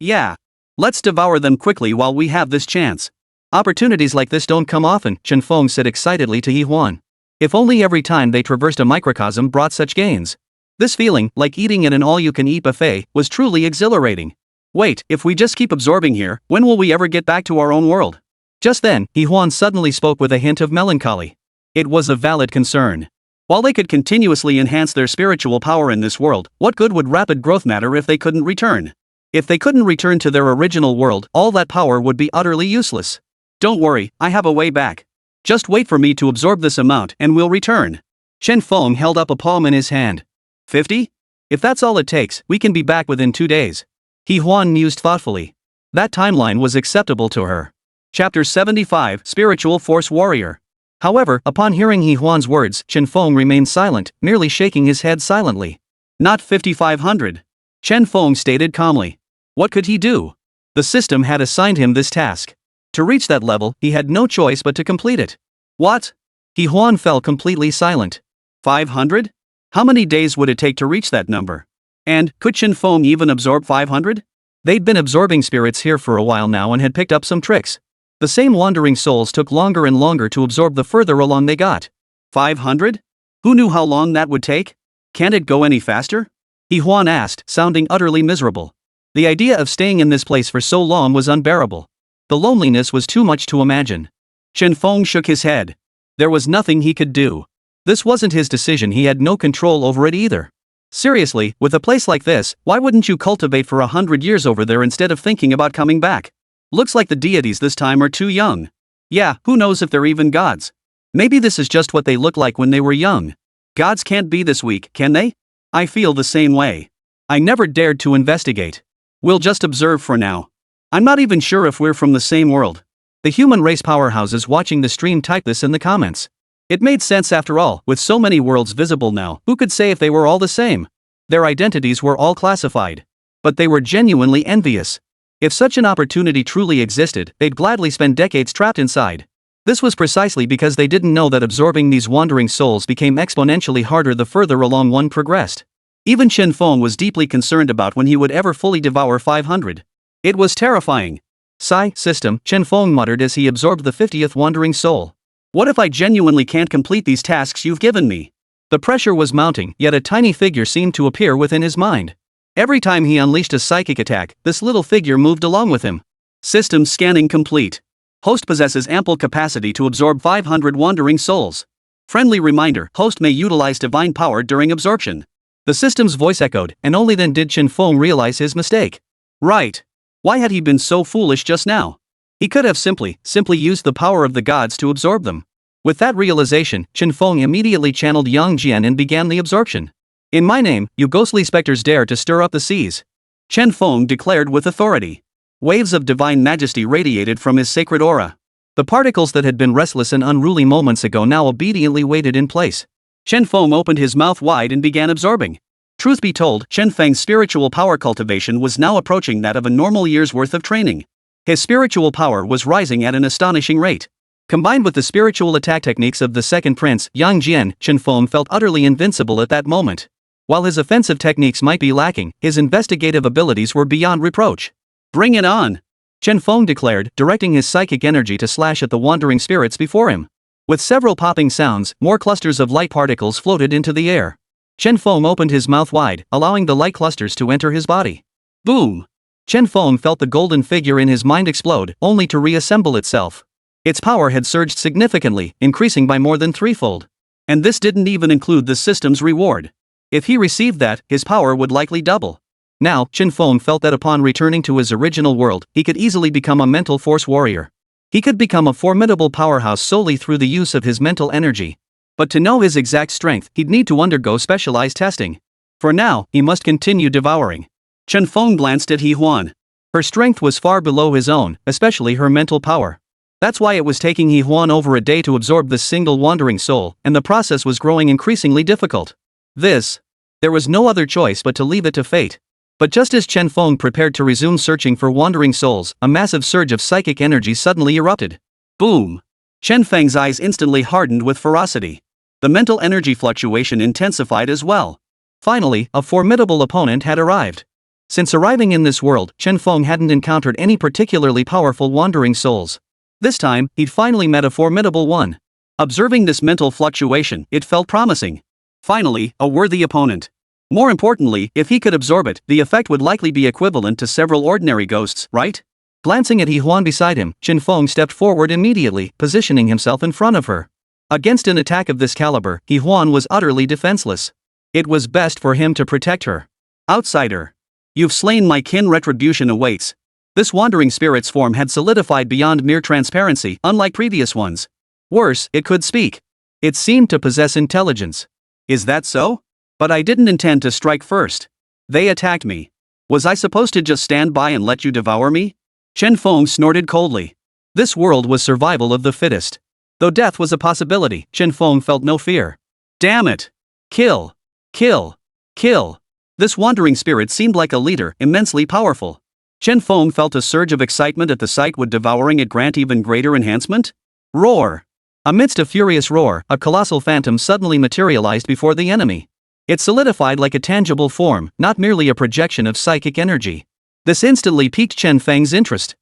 Let's devour them quickly while we have this chance. Opportunities like this don't come often, Chen Feng said excitedly to He Huan. If only every time they traversed a microcosm brought such gains. This feeling, like eating at an all-you-can-eat buffet, was truly exhilarating. Wait, if we just keep absorbing here, when will we ever get back to our own world? Just then, He Huan suddenly spoke with a hint of melancholy. It was a valid concern. While they could continuously enhance their spiritual power in this world, what good would rapid growth matter if they couldn't return? If they couldn't return to their original world, all that power would be utterly useless. Don't worry, I have a way back. Just wait for me to absorb this amount and we'll return. Chen Feng held up a palm in his hand. 50? If that's all it takes, we can be back within 2 days. He Huan mused thoughtfully. That timeline was acceptable to her. Chapter 75, Spiritual Force Warrior. However, upon hearing He Huan's words, Chen Feng remained silent, merely shaking his head silently. Not 5,500. Chen Feng stated calmly. What could he do? The system had assigned him this task. To reach that level, he had no choice but to complete it. What? He Huan fell completely silent. 500? How many days would it take to reach that number? And, could Chen Feng even absorb 500? They'd been absorbing spirits here for a while now and had picked up some tricks. The same wandering souls took longer and longer to absorb the further along they got. 500? Who knew how long that would take? Can't it go any faster? He Huan asked, sounding utterly miserable. The idea of staying in this place for so long was unbearable. The loneliness was too much to imagine. Chen Feng shook his head. There was nothing he could do. This wasn't his decision, he had no control over it either. Seriously, with a place like this, why wouldn't you cultivate for 100 years over there instead of thinking about coming back? Looks like the deities this time are too young. Yeah, who knows if they're even gods? Maybe this is just what they looked like when they were young. Gods can't be this weak, can they? I feel the same way. I never dared to investigate. We'll just observe for now. I'm not even sure if we're from the same world. The human race powerhouses watching the stream typed this in the comments. It made sense after all, with so many worlds visible now, who could say if they were all the same? Their identities were all classified. But they were genuinely envious. If such an opportunity truly existed, they'd gladly spend decades trapped inside. This was precisely because they didn't know that absorbing these wandering souls became exponentially harder the further along one progressed. Even Chen Feng was deeply concerned about when he would ever fully devour 500. It was terrifying. Sigh, system, Chen Feng muttered as he absorbed the 50th wandering soul. What if I genuinely can't complete these tasks you've given me? The pressure was mounting, yet a tiny figure seemed to appear within his mind. Every time he unleashed a psychic attack, this little figure moved along with him. System scanning complete. Host possesses ample capacity to absorb 500 wandering souls. Friendly reminder, host may utilize divine power during absorption. The The system's voice echoed, and only then did Chen Feng realize his mistake. Right. Why had he been so foolish just now? He could have simply used the power of the gods to absorb them. With that realization, Chen Feng immediately channeled Yang Jian and began the absorption. In my name, you ghostly specters dare to stir up the seas. Chen Feng declared with authority. Waves of divine majesty radiated from his sacred aura. The particles that had been restless and unruly moments ago now obediently waited in place. Chen Feng opened his mouth wide and began absorbing. Truth be told, Chen Feng's spiritual power cultivation was now approaching that of a normal year's worth of training. His spiritual power was rising at an astonishing rate. Combined with the spiritual attack techniques of the second prince, Yang Jian, Chen Feng felt utterly invincible at that moment. While his offensive techniques might be lacking, his investigative abilities were beyond reproach. Bring it on! Chen Feng declared, directing his psychic energy to slash at the wandering spirits before him. With several popping sounds, more clusters of light particles floated into the air. Chen Feng opened his mouth wide, allowing the light clusters to enter his body. Boom! Chen Feng felt the golden figure in his mind explode, only to reassemble itself. Its power had surged significantly, increasing by more than threefold. And this didn't even include the system's reward. If he received that, his power would likely double. Now, Chen Feng felt that upon returning to his original world, he could easily become a mental force warrior. He could become a formidable powerhouse solely through the use of his mental energy. But to know his exact strength, he'd need to undergo specialized testing. For now, he must continue devouring. Chen Feng glanced at He Huan. Her strength was far below his own, especially her mental power. That's why it was taking He Huan over a day to absorb this single wandering soul, and the process was growing increasingly difficult. There was no other choice but to leave it to fate. But just as Chen Feng prepared to resume searching for wandering souls, a massive surge of psychic energy suddenly erupted. Boom! Chen Feng's eyes instantly hardened with ferocity. The mental energy fluctuation intensified as well. Finally, a formidable opponent had arrived. Since arriving in this world, Chen Feng hadn't encountered any particularly powerful wandering souls. This time, he'd finally met a formidable one. Observing this mental fluctuation, it felt promising. Finally, a worthy opponent. More importantly, if he could absorb it, the effect would likely be equivalent to several ordinary ghosts, right? Glancing at He Huan beside him, Chen Feng stepped forward immediately, positioning himself in front of her. Against an attack of this caliber, He Huan was utterly defenseless. It was best for him to protect her. Outsider! You've slain my kin, retribution awaits. This wandering spirit's form had solidified beyond mere transparency, unlike previous ones. Worse, it could speak. It seemed to possess intelligence. Is that so? But I didn't intend to strike first. They attacked me. Was I supposed to just stand by and let you devour me? Chen Feng snorted coldly. This world was survival of the fittest. Though death was a possibility, Chen Feng felt no fear. Damn it! Kill! Kill! Kill! This wandering spirit seemed like a leader, immensely powerful. Chen Feng felt a surge of excitement at the sight. Would devouring it grant even greater enhancement? Roar! Amidst a furious roar, a colossal phantom suddenly materialized before the enemy. It solidified like a tangible form, not merely a projection of psychic energy. This instantly piqued Chen Feng's interest.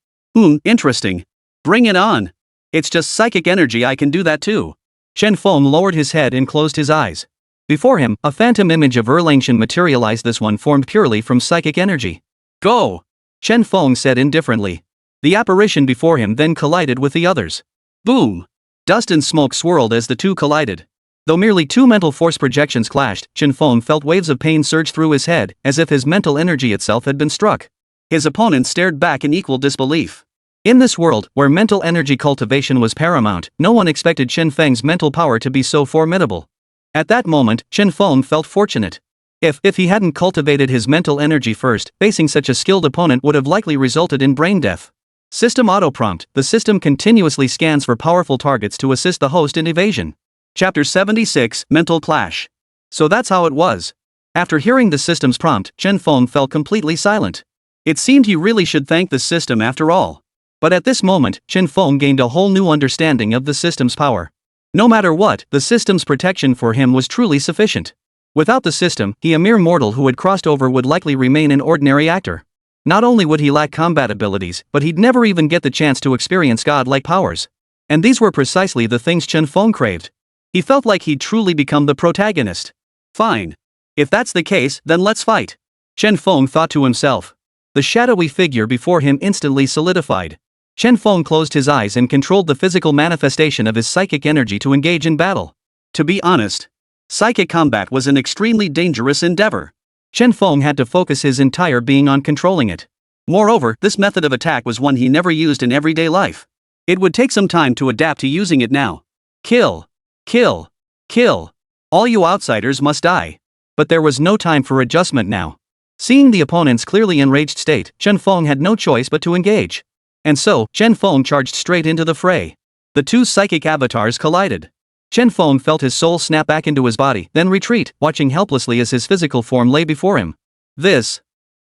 Interesting. Bring it on. It's just psychic energy, I can do that too. Chen Feng lowered his head and closed his eyes. Before him, a phantom image of Erlang Shen materialized. This one formed purely from psychic energy. Go! Chen Feng said indifferently. The apparition before him then collided with the others. Boom! Dust and smoke swirled as the two collided. Though merely two mental force projections clashed, Chen Feng felt waves of pain surge through his head, as if his mental energy itself had been struck. His opponent stared back in equal disbelief. In this world, where mental energy cultivation was paramount, no one expected Chen Feng's mental power to be so formidable. At that moment, Chen Feng felt fortunate. If he hadn't cultivated his mental energy first, facing such a skilled opponent would have likely resulted in brain death. System auto prompt. The system continuously scans for powerful targets to assist the host in evasion. Chapter 76, Mental Clash. So that's how it was. After hearing the system's prompt, Chen Feng felt completely silent. It seemed he really should thank the system after all. But at this moment, Chen Feng gained a whole new understanding of the system's power. No matter what, the system's protection for him was truly sufficient. Without the system, he, a mere mortal who had crossed over, would likely remain an ordinary actor. Not only would he lack combat abilities, but he'd never even get the chance to experience godlike powers. And these were precisely the things Chen Feng craved. He felt like he'd truly become the protagonist. Fine. If that's the case, then let's fight. Chen Feng thought to himself. The shadowy figure before him instantly solidified. Chen Feng closed his eyes and controlled the physical manifestation of his psychic energy to engage in battle. To be honest, Psychic combat was an extremely dangerous endeavor. Chen Feng had to focus his entire being on controlling it. Moreover, this method of attack was one he never used in everyday life. It would take some time to adapt to using it now. Kill. Kill. Kill. All you outsiders must die. But there was no time for adjustment now. Seeing the opponent's clearly enraged state, Chen Feng had no choice but to engage. And so, Chen Feng charged straight into the fray. The two psychic avatars collided. Chen Feng felt his soul snap back into his body, then retreat, watching helplessly as his physical form lay before him.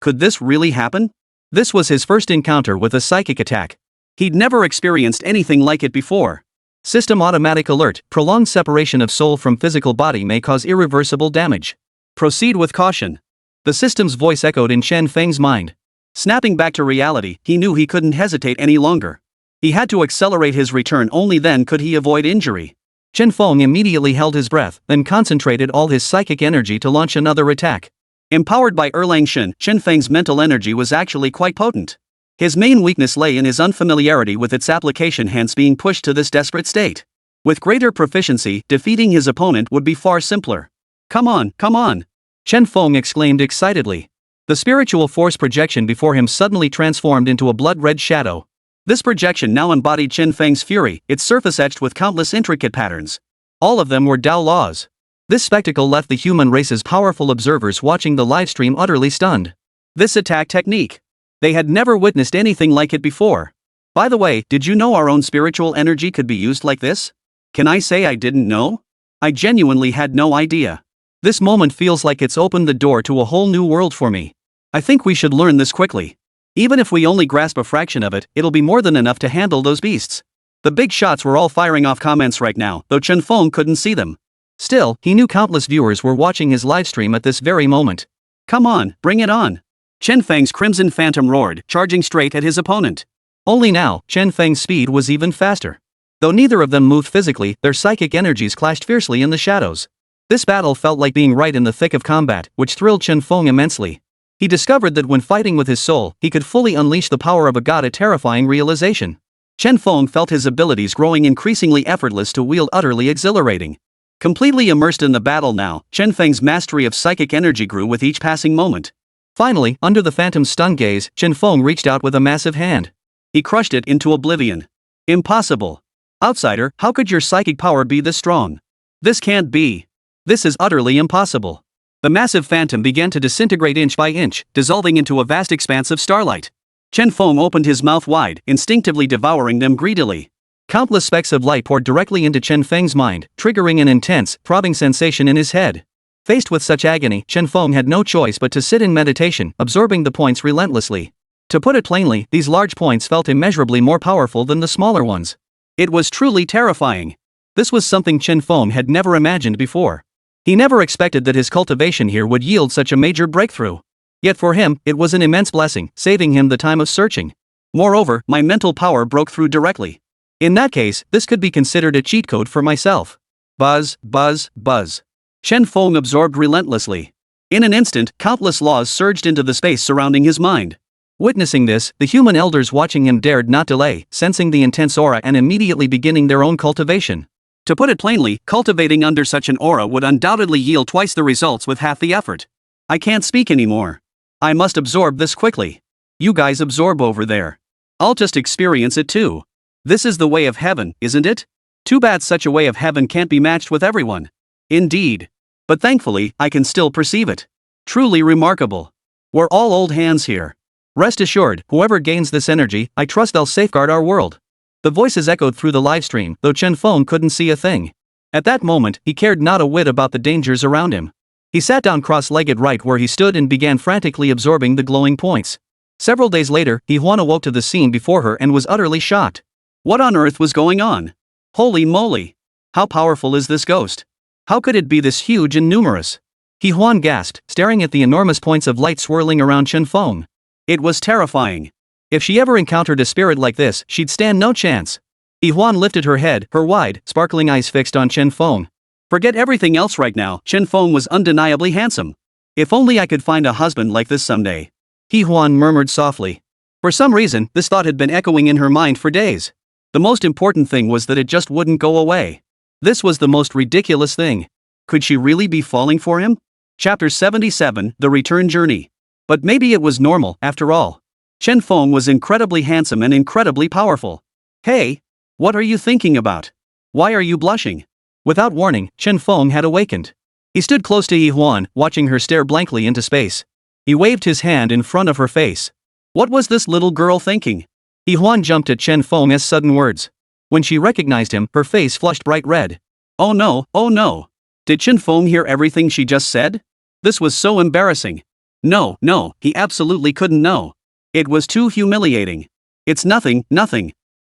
Could this really happen? This was his first encounter with a psychic attack. He'd never experienced anything like it before. System automatic alert: prolonged separation of soul from physical body may cause irreversible damage. Proceed with caution. The system's voice echoed in Chen Feng's mind. Snapping back to reality, he knew he couldn't hesitate any longer. He had to accelerate his return, only then could he avoid injury. Chen Feng immediately held his breath, then concentrated all his psychic energy to launch another attack. Empowered by Erlang Shen Feng's mental energy was actually quite potent. His main weakness lay in his unfamiliarity with its application, hence being pushed to this desperate state. With greater proficiency, defeating his opponent would be far simpler. Come on, come on! Chen Feng exclaimed excitedly. The spiritual force projection before him suddenly transformed into a blood-red shadow. This projection now embodied Chen Feng's fury, its surface etched with countless intricate patterns. All of them were Tao laws. This spectacle left the human race's powerful observers watching the livestream utterly stunned. This attack technique. They had never witnessed anything like it before. By the way, did you know our own spiritual energy could be used like this? Can I say I didn't know? I genuinely had no idea. This moment feels like it's opened the door to a whole new world for me. I think we should learn this quickly. Even if we only grasp a fraction of it, it'll be more than enough to handle those beasts. The big shots were all firing off comments right now, though Chen Feng couldn't see them. Still, he knew countless viewers were watching his livestream at this very moment. Come on, bring it on! Chen Feng's crimson phantom roared, charging straight at his opponent. Only now, Chen Feng's speed was even faster. Though neither of them moved physically, their psychic energies clashed fiercely in the shadows. This battle felt like being right in the thick of combat, which thrilled Chen Feng immensely. He discovered that when fighting with his soul, he could fully unleash the power of a god, a terrifying realization. Chen Feng felt his abilities growing increasingly effortless to wield, utterly exhilarating. Completely immersed in the battle now, Chen Feng's mastery of psychic energy grew with each passing moment. Finally, under the phantom's stunned gaze, Chen Feng reached out with a massive hand. He crushed it into oblivion. Impossible. Outsider, how could your psychic power be this strong? This can't be. This is utterly impossible. The massive phantom began to disintegrate inch by inch, dissolving into a vast expanse of starlight. Chen Feng opened his mouth wide, instinctively devouring them greedily. Countless specks of light poured directly into Chen Feng's mind, triggering an intense, throbbing sensation in his head. Faced with such agony, Chen Feng had no choice but to sit in meditation, absorbing the points relentlessly. To put it plainly, these large points felt immeasurably more powerful than the smaller ones. It was truly terrifying. This was something Chen Feng had never imagined before. He never expected that his cultivation here would yield such a major breakthrough. Yet for him, it was an immense blessing, saving him the time of searching. Moreover, my mental power broke through directly. In that case, this could be considered a cheat code for myself. Buzz, buzz, buzz. Chen Feng absorbed relentlessly. In an instant, countless laws surged into the space surrounding his mind. Witnessing this, the human elders watching him dared not delay, sensing the intense aura and immediately beginning their own cultivation. To put it plainly, cultivating under such an aura would undoubtedly yield twice the results with half the effort. I can't speak anymore. I must absorb this quickly. You guys absorb over there. I'll just experience it too. This is the way of heaven, isn't it? Too bad such a way of heaven can't be matched with everyone. Indeed. But thankfully, I can still perceive it. Truly remarkable. We're all old hands here. Rest assured, whoever gains this energy, I trust they'll safeguard our world. The voices echoed through the livestream, though Chen Feng couldn't see a thing. At that moment, he cared not a whit about the dangers around him. He sat down cross-legged right where he stood and began frantically absorbing the glowing points. Several days later, Huan awoke to the scene before her and was utterly shocked. What on earth was going on? Holy moly! How powerful is this ghost? How could it be this huge and numerous? Huan gasped, staring at the enormous points of light swirling around Chen Feng. It was terrifying. If she ever encountered a spirit like this, she'd stand no chance. Huan lifted her head, her wide, sparkling eyes fixed on Chen Feng. Forget everything else right now, Chen Feng was undeniably handsome. If only I could find a husband like this someday. Huan murmured softly. For some reason, this thought had been echoing in her mind for days. The most important thing was that it just wouldn't go away. This was the most ridiculous thing. Could she really be falling for him? Chapter 77, The Return Journey. But maybe it was normal, after all. Chen Feng was incredibly handsome and incredibly powerful. Hey! What are you thinking about? Why are you blushing? Without warning, Chen Feng had awakened. He stood close to Yi Huan, watching her stare blankly into space. He waved his hand in front of her face. What was this little girl thinking? Yi Huan jumped at Chen Feng's sudden words. When she recognized him, her face flushed bright red. Oh no, oh no. Did Chen Feng hear everything she just said? This was so embarrassing. No, he absolutely couldn't know. It was too humiliating. It's nothing.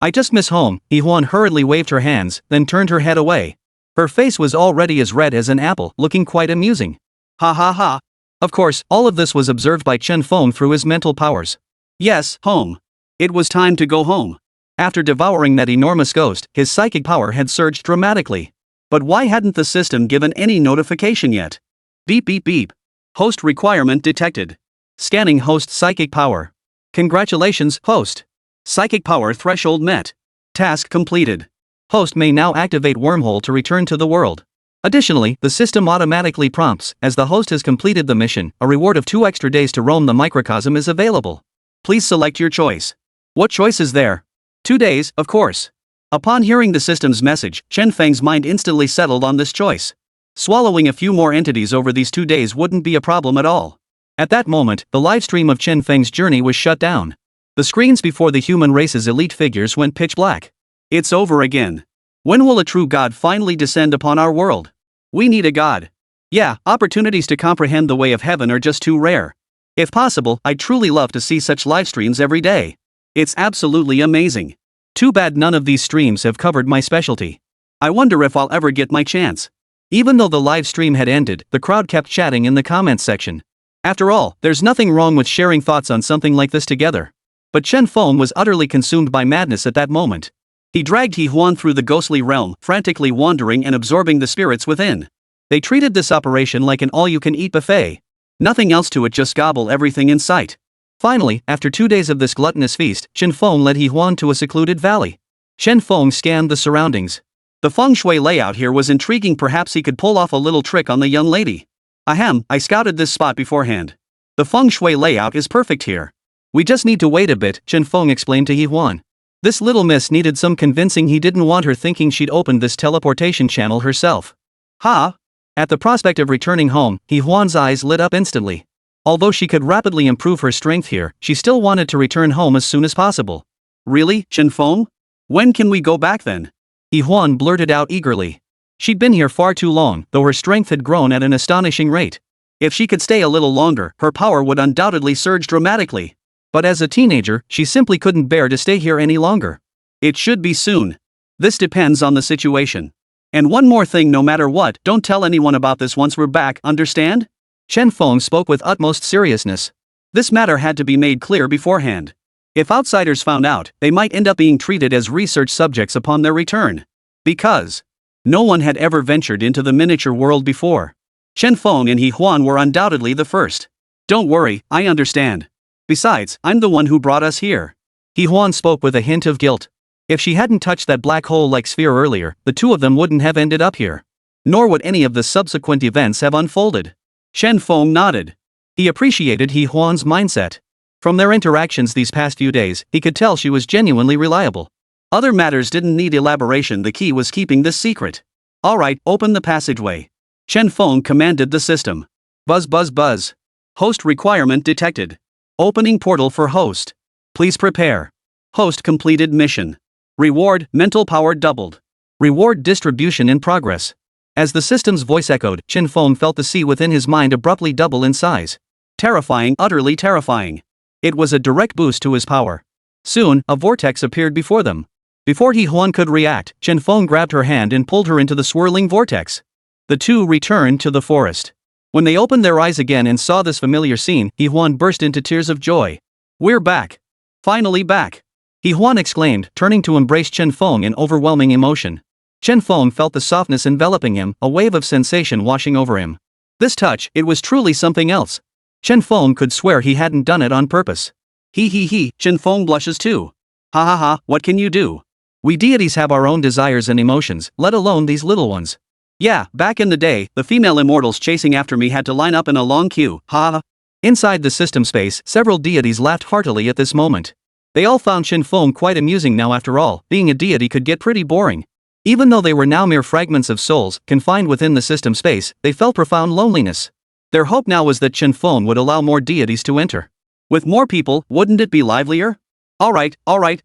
I just miss home. Yi Huan hurriedly waved her hands, then turned her head away. Her face was already as red as an apple, looking quite amusing. Ha ha ha. Of course, all of this was observed by Chen Feng through his mental powers. Yes, home. It was time to go home. After devouring that enormous ghost, his psychic power had surged dramatically. But why hadn't the system given any notification yet? Beep beep beep. Host requirement detected. Scanning host psychic power. Congratulations, host. Psychic power threshold met. Task completed. Host may now activate wormhole to return to the world. Additionally, the system automatically prompts, as the host has completed the mission, a reward of 2 extra days to roam the microcosm is available. Please select your choice. What choice is there? 2 days, of course. Upon hearing the system's message, Chen Feng's mind instantly settled on this choice. Swallowing a few more entities over these 2 days wouldn't be a problem at all. At that moment, the live stream of Chen Feng's journey was shut down. The screens before the human race's elite figures went pitch black. It's over again. When will a true god finally descend upon our world? We need a god. Yeah, opportunities to comprehend the way of heaven are just too rare. If possible, I'd truly love to see such live streams every day. It's absolutely amazing. Too bad none of these streams have covered my specialty. I wonder if I'll ever get my chance. Even though the live stream had ended, the crowd kept chatting in the comments section. After all, there's nothing wrong with sharing thoughts on something like this together. But Chen Feng was utterly consumed by madness at that moment. He dragged Yi Huan through the ghostly realm, frantically wandering and absorbing the spirits within. They treated this operation like an all-you-can-eat buffet. Nothing else to it, just gobble everything in sight. Finally, after 2 days of this gluttonous feast, Chen Feng led Yi Huan to a secluded valley. Chen Feng scanned the surroundings. The feng shui layout here was intriguing. Perhaps he could pull off a little trick on the young lady. Ahem, I scouted this spot beforehand. The feng shui layout is perfect here. We just need to wait a bit, Chen Feng explained to Yi Huan. This little miss needed some convincing. He didn't want her thinking she'd opened this teleportation channel herself. Ha! At the prospect of returning home, Yi Huan's eyes lit up instantly. Although she could rapidly improve her strength here, she still wanted to return home as soon as possible. Really, Chen Feng? When can we go back then? Yi Huan blurted out eagerly. She'd been here far too long, though her strength had grown at an astonishing rate. If she could stay a little longer, her power would undoubtedly surge dramatically. But as a teenager, she simply couldn't bear to stay here any longer. It should be soon. This depends on the situation. And one more thing, no matter what, don't tell anyone about this once we're back, understand? Chen Feng spoke with utmost seriousness. This matter had to be made clear beforehand. If outsiders found out, they might end up being treated as research subjects upon their return. Because no one had ever ventured into the miniature world before. Chen Feng and Yi Huan were undoubtedly the first. Don't worry, I understand. Besides, I'm the one who brought us here. Yi Huan spoke with a hint of guilt. If she hadn't touched that black hole-like sphere earlier, the two of them wouldn't have ended up here. Nor would any of the subsequent events have unfolded. Chen Feng nodded. He appreciated Yi Huan's mindset. From their interactions these past few days, he could tell she was genuinely reliable. Other matters didn't need elaboration. The key was keeping this secret. Alright, open the passageway. Chen Feng commanded the system. Buzz buzz buzz. Host requirement detected. Opening portal for host. Please prepare. Host completed mission. Reward, mental power doubled. Reward distribution in progress. As the system's voice echoed, Chen Feng felt the sea within his mind abruptly double in size. Terrifying, utterly terrifying. It was a direct boost to his power. Soon, a vortex appeared before them. Before Yi Huan could react, Chen Feng grabbed her hand and pulled her into the swirling vortex. The two returned to the forest. When they opened their eyes again and saw this familiar scene, Yi Huan burst into tears of joy. We're back. Finally back. Yi Huan exclaimed, turning to embrace Chen Feng in overwhelming emotion. Chen Feng felt the softness enveloping him, a wave of sensation washing over him. This touch, it was truly something else. Chen Feng could swear he hadn't done it on purpose. He, Chen Feng blushes too. Ha ha ha, what can you do? We deities have our own desires and emotions, let alone these little ones. Yeah, back in the day, the female immortals chasing after me had to line up in a long queue, ha. Inside the system space, several deities laughed heartily at this moment. They all found Shen Feng quite amusing now. After all, being a deity could get pretty boring. Even though they were now mere fragments of souls, confined within the system space, they felt profound loneliness. Their hope now was that Shen Feng would allow more deities to enter. With more people, wouldn't it be livelier? Alright,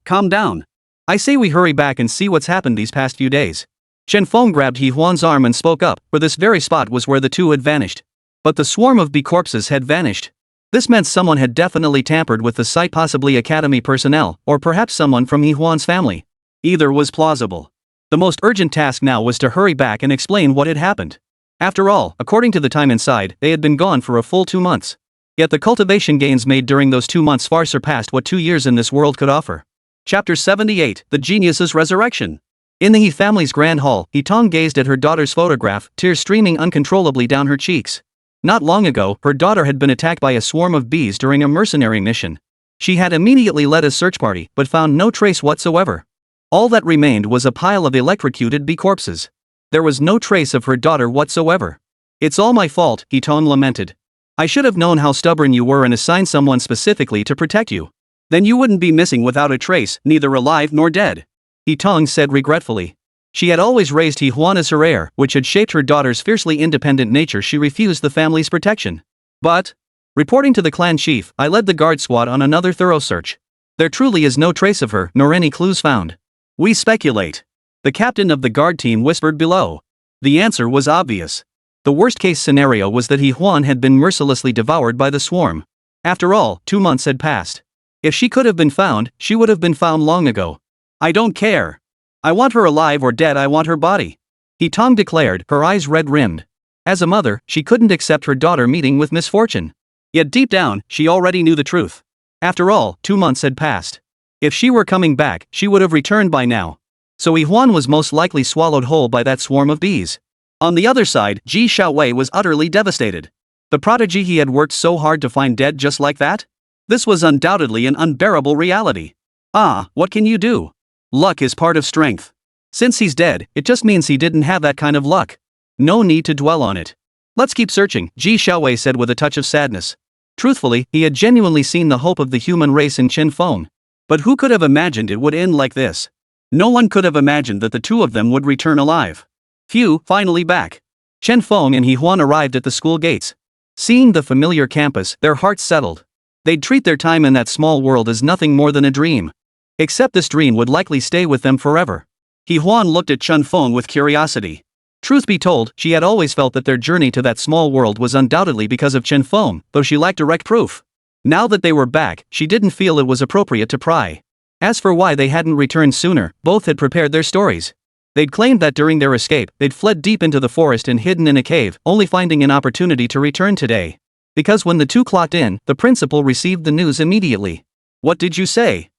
calm down. I say we hurry back and see what's happened these past few days. Shen Feng grabbed He Huan's arm and spoke up, for this very spot was where the two had vanished. But the swarm of bee corpses had vanished. This meant someone had definitely tampered with the site, possibly academy personnel, or perhaps someone from He Huan's family. Either was plausible. The most urgent task now was to hurry back and explain what had happened. After all, according to the time inside, they had been gone for a full 2 months. Yet the cultivation gains made during those 2 months far surpassed what 2 years in this world could offer. Chapter 78, The Genius's Resurrection. In the He family's grand hall, He Tong gazed at her daughter's photograph, tears streaming uncontrollably down her cheeks. Not long ago, her daughter had been attacked by a swarm of bees during a mercenary mission. She had immediately led a search party, but found no trace whatsoever. All that remained was a pile of electrocuted bee corpses. There was no trace of her daughter whatsoever. "It's all my fault," He Tong lamented. "I should have known how stubborn you were and assigned someone specifically to protect you. Then you wouldn't be missing without a trace, neither alive nor dead," He Tong said regretfully. She had always raised He Huan as her heir, which had shaped her daughter's fiercely independent nature. She refused the family's protection. "But, reporting to the clan chief, I led the guard squad on another thorough search. There truly is no trace of her, nor any clues found." "We speculate," the captain of the guard team whispered below. The answer was obvious. The worst-case scenario was that He Huan had been mercilessly devoured by the swarm. After all, 2 months had passed. If she could have been found, she would have been found long ago. "I don't care. I want her alive or dead. I want her body," He Tong declared, her eyes red-rimmed. As a mother, she couldn't accept her daughter meeting with misfortune. Yet deep down, she already knew the truth. After all, 2 months had passed. If she were coming back, she would have returned by now. So He Huan was most likely swallowed whole by that swarm of bees. On the other side, Ji Xiaowei was utterly devastated. The prodigy he had worked so hard to find dead just like that? This was undoubtedly an unbearable reality. What can you do? Luck is part of strength. Since he's dead, it just means he didn't have that kind of luck. No need to dwell on it. "Let's keep searching," Ji Xiaowei said with a touch of sadness. Truthfully, he had genuinely seen the hope of the human race in Shen Feng. But who could have imagined it would end like this? No one could have imagined that the two of them would return alive. Phew, finally back. Shen Feng and He Huan arrived at the school gates. Seeing the familiar campus, their hearts settled. They'd treat their time in that small world as nothing more than a dream. Except this dream would likely stay with them forever. He Huan looked at Shen Feng with curiosity. Truth be told, she had always felt that their journey to that small world was undoubtedly because of Shen Feng, though she lacked direct proof. Now that they were back, she didn't feel it was appropriate to pry. As for why they hadn't returned sooner, both had prepared their stories. They'd claimed that during their escape, they'd fled deep into the forest and hidden in a cave, only finding an opportunity to return today. Because when the two clocked in, the principal received the news immediately. "What did you say?"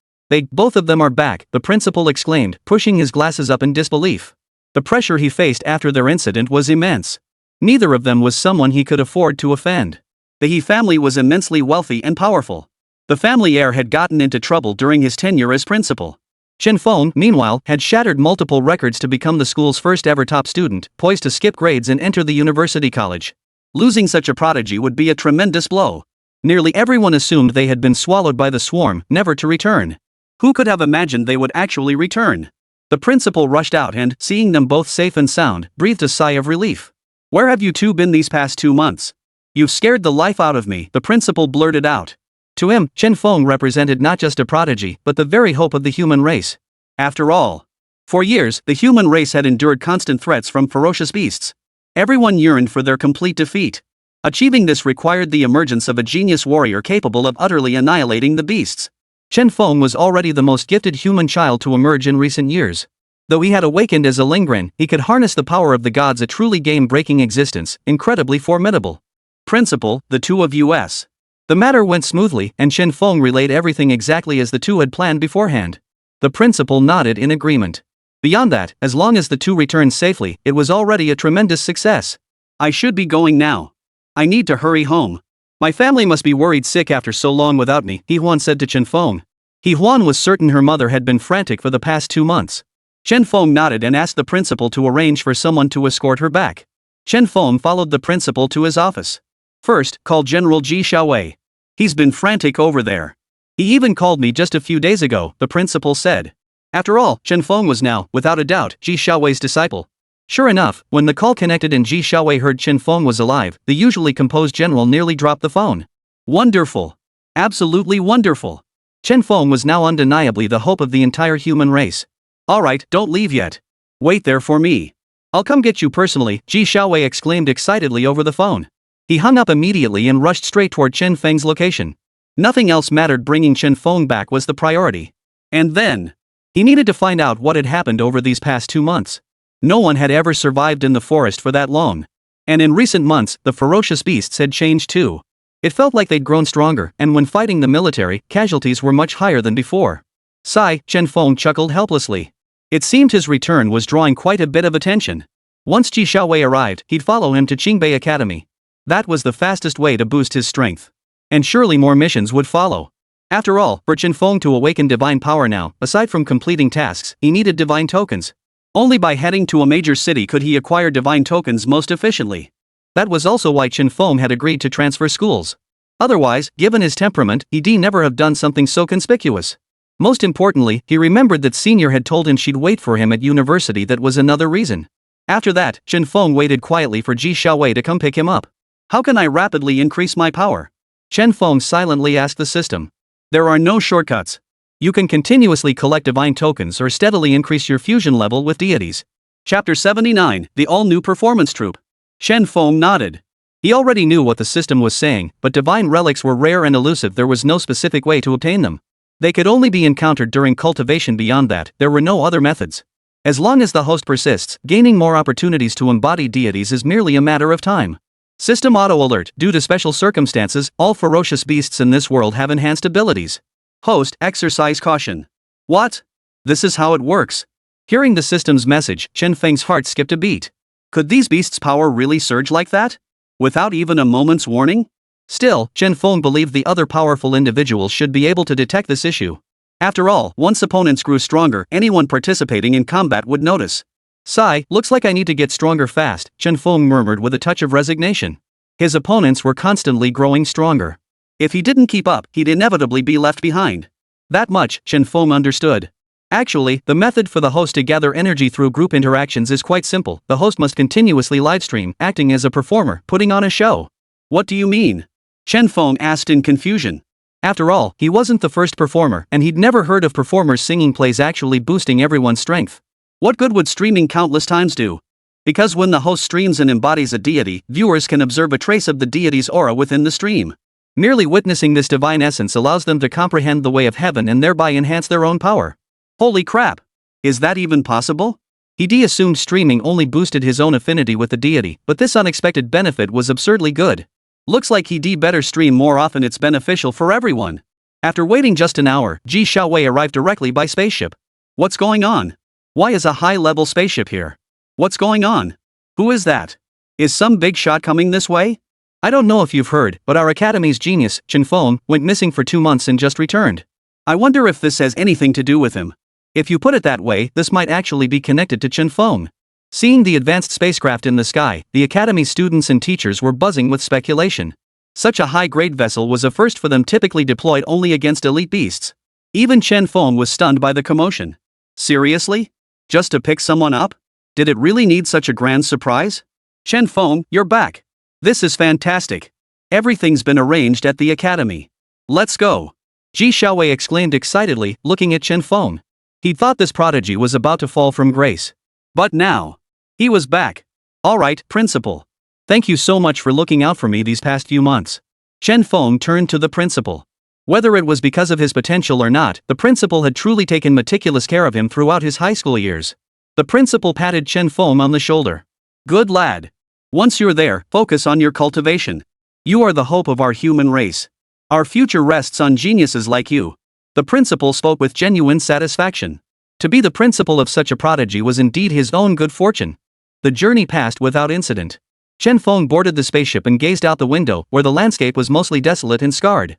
Both of them are back," the principal exclaimed, pushing his glasses up in disbelief. The pressure he faced after their incident was immense. Neither of them was someone he could afford to offend. The He family was immensely wealthy and powerful. The family heir had gotten into trouble during his tenure as principal. Shen Feng, meanwhile, had shattered multiple records to become the school's first ever top student, poised to skip grades and enter the university college. Losing such a prodigy would be a tremendous blow. Nearly everyone assumed they had been swallowed by the swarm, never to return. Who could have imagined they would actually return? The principal rushed out and, seeing them both safe and sound, breathed a sigh of relief. "Where have you two been these past 2 months? You've scared the life out of me," the principal blurted out. To him, Shen Feng represented not just a prodigy, but the very hope of the human race. After all, for years, the human race had endured constant threats from ferocious beasts. Everyone yearned for their complete defeat. Achieving this required the emergence of a genius warrior capable of utterly annihilating the beasts. Shen Feng was already the most gifted human child to emerge in recent years. Though he had awakened as a Lingren, he could harness the power of the gods, a truly game-breaking existence, incredibly formidable. "Principal, the two of us." The matter went smoothly, and Shen Feng relayed everything exactly as the two had planned beforehand. The principal nodded in agreement. Beyond that, as long as the two returned safely, it was already a tremendous success. "I should be going now. I need to hurry home. My family must be worried sick after so long without me," He Huan said to Shen Feng. He Huan was certain her mother had been frantic for the past 2 months. Chen Feng nodded and asked the principal to arrange for someone to escort her back. Chen Feng followed the principal to his office. First, call General Ji Xiaowei. He's been frantic over there. He even called me just a few days ago, the principal said. After all, Chen Feng was now, without a doubt, Ji Xiaowei's disciple. Sure enough, when the call connected and Ji Xiaowei heard Chen Feng was alive, the usually composed general nearly dropped the phone. Wonderful. Absolutely wonderful. Chen Feng was now undeniably the hope of the entire human race. Alright, don't leave yet. Wait there for me. I'll come get you personally, Ji Xiaowei exclaimed excitedly over the phone. He hung up immediately and rushed straight toward Chen Feng's location. Nothing else mattered, bringing Chen Feng back was the priority. And then, he needed to find out what had happened over these past 2 months. No one had ever survived in the forest for that long. And in recent months, the ferocious beasts had changed too. It felt like they'd grown stronger, and when fighting the military, casualties were much higher than before. Sigh, Chen Feng chuckled helplessly. It seemed his return was drawing quite a bit of attention. Once Ji Xiaowei arrived, he'd follow him to Qingbei Academy. That was the fastest way to boost his strength. And surely more missions would follow. After all, for Chen Feng to awaken divine power now, aside from completing tasks, he needed divine tokens. Only by heading to a major city could he acquire divine tokens most efficiently. That was also why Chen Feng had agreed to transfer schools. Otherwise, given his temperament, he'd never have done something so conspicuous. Most importantly, he remembered that Senior had told him she'd wait for him at university. That was another reason. After that, Chen Feng waited quietly for Ji Xiaowei to come pick him up. How can I rapidly increase my power? Chen Feng silently asked the system. There are no shortcuts. You can continuously collect divine tokens or steadily increase your fusion level with deities. Chapter 79, The All-New Performance Troupe. Chen Feng nodded. He already knew what the system was saying, but divine relics were rare and elusive. There was no specific way to obtain them. They could only be encountered during cultivation. Beyond that, there were no other methods. As long as the host persists, gaining more opportunities to embody deities is merely a matter of time. System auto alert. Due to special circumstances, all ferocious beasts in this world have enhanced abilities. Host, exercise caution. What? This is how it works. Hearing the system's message, Chen Feng's heart skipped a beat. Could these beasts' power really surge like that? Without even a moment's warning? Still, Chen Feng believed the other powerful individuals should be able to detect this issue. After all, once opponents grew stronger, anyone participating in combat would notice. Sigh, looks like I need to get stronger fast, Chen Feng murmured with a touch of resignation. His opponents were constantly growing stronger. If he didn't keep up, he'd inevitably be left behind. That much, Chen Feng understood. Actually, the method for the host to gather energy through group interactions is quite simple. The host must continuously livestream, acting as a performer, putting on a show. What do you mean? Chen Feng asked in confusion. After all, he wasn't the first performer, and he'd never heard of performers singing plays actually boosting everyone's strength. What good would streaming countless times do? Because when the host streams and embodies a deity, viewers can observe a trace of the deity's aura within the stream. Merely witnessing this divine essence allows them to comprehend the way of heaven and thereby enhance their own power. Holy crap! Is that even possible? He assumed streaming only boosted his own affinity with the deity, but this unexpected benefit was absurdly good. Looks like he better stream more often. It's beneficial for everyone. After waiting just an hour, Ji Xiaowei arrived directly by spaceship. What's going on? Why is a high-level spaceship here? What's going on? Who is that? Is some big shot coming this way? I don't know if you've heard, but our academy's genius, Chen Feng, went missing for 2 months and just returned. I wonder if this has anything to do with him. If you put it that way, this might actually be connected to Chen Feng. Seeing the advanced spacecraft in the sky, the academy students and teachers were buzzing with speculation. Such a high-grade vessel was a first for them, typically deployed only against elite beasts. Even Chen Feng was stunned by the commotion. Seriously? Just to pick someone up? Did it really need such a grand surprise? Chen Feng, you're back. This is fantastic. Everything's been arranged at the academy. Let's go. Ji Xiaowei exclaimed excitedly, looking at Chen Feng. He thought this prodigy was about to fall from grace. But now, he was back. Alright, principal. Thank you so much for looking out for me these past few months. Chen Feng turned to the principal. Whether it was because of his potential or not, the principal had truly taken meticulous care of him throughout his high school years. The principal patted Chen Feng on the shoulder. Good lad. Once you're there, focus on your cultivation. You are the hope of our human race. Our future rests on geniuses like you. The principal spoke with genuine satisfaction. To be the principal of such a prodigy was indeed his own good fortune. The journey passed without incident. Chen Feng boarded the spaceship and gazed out the window, where the landscape was mostly desolate and scarred.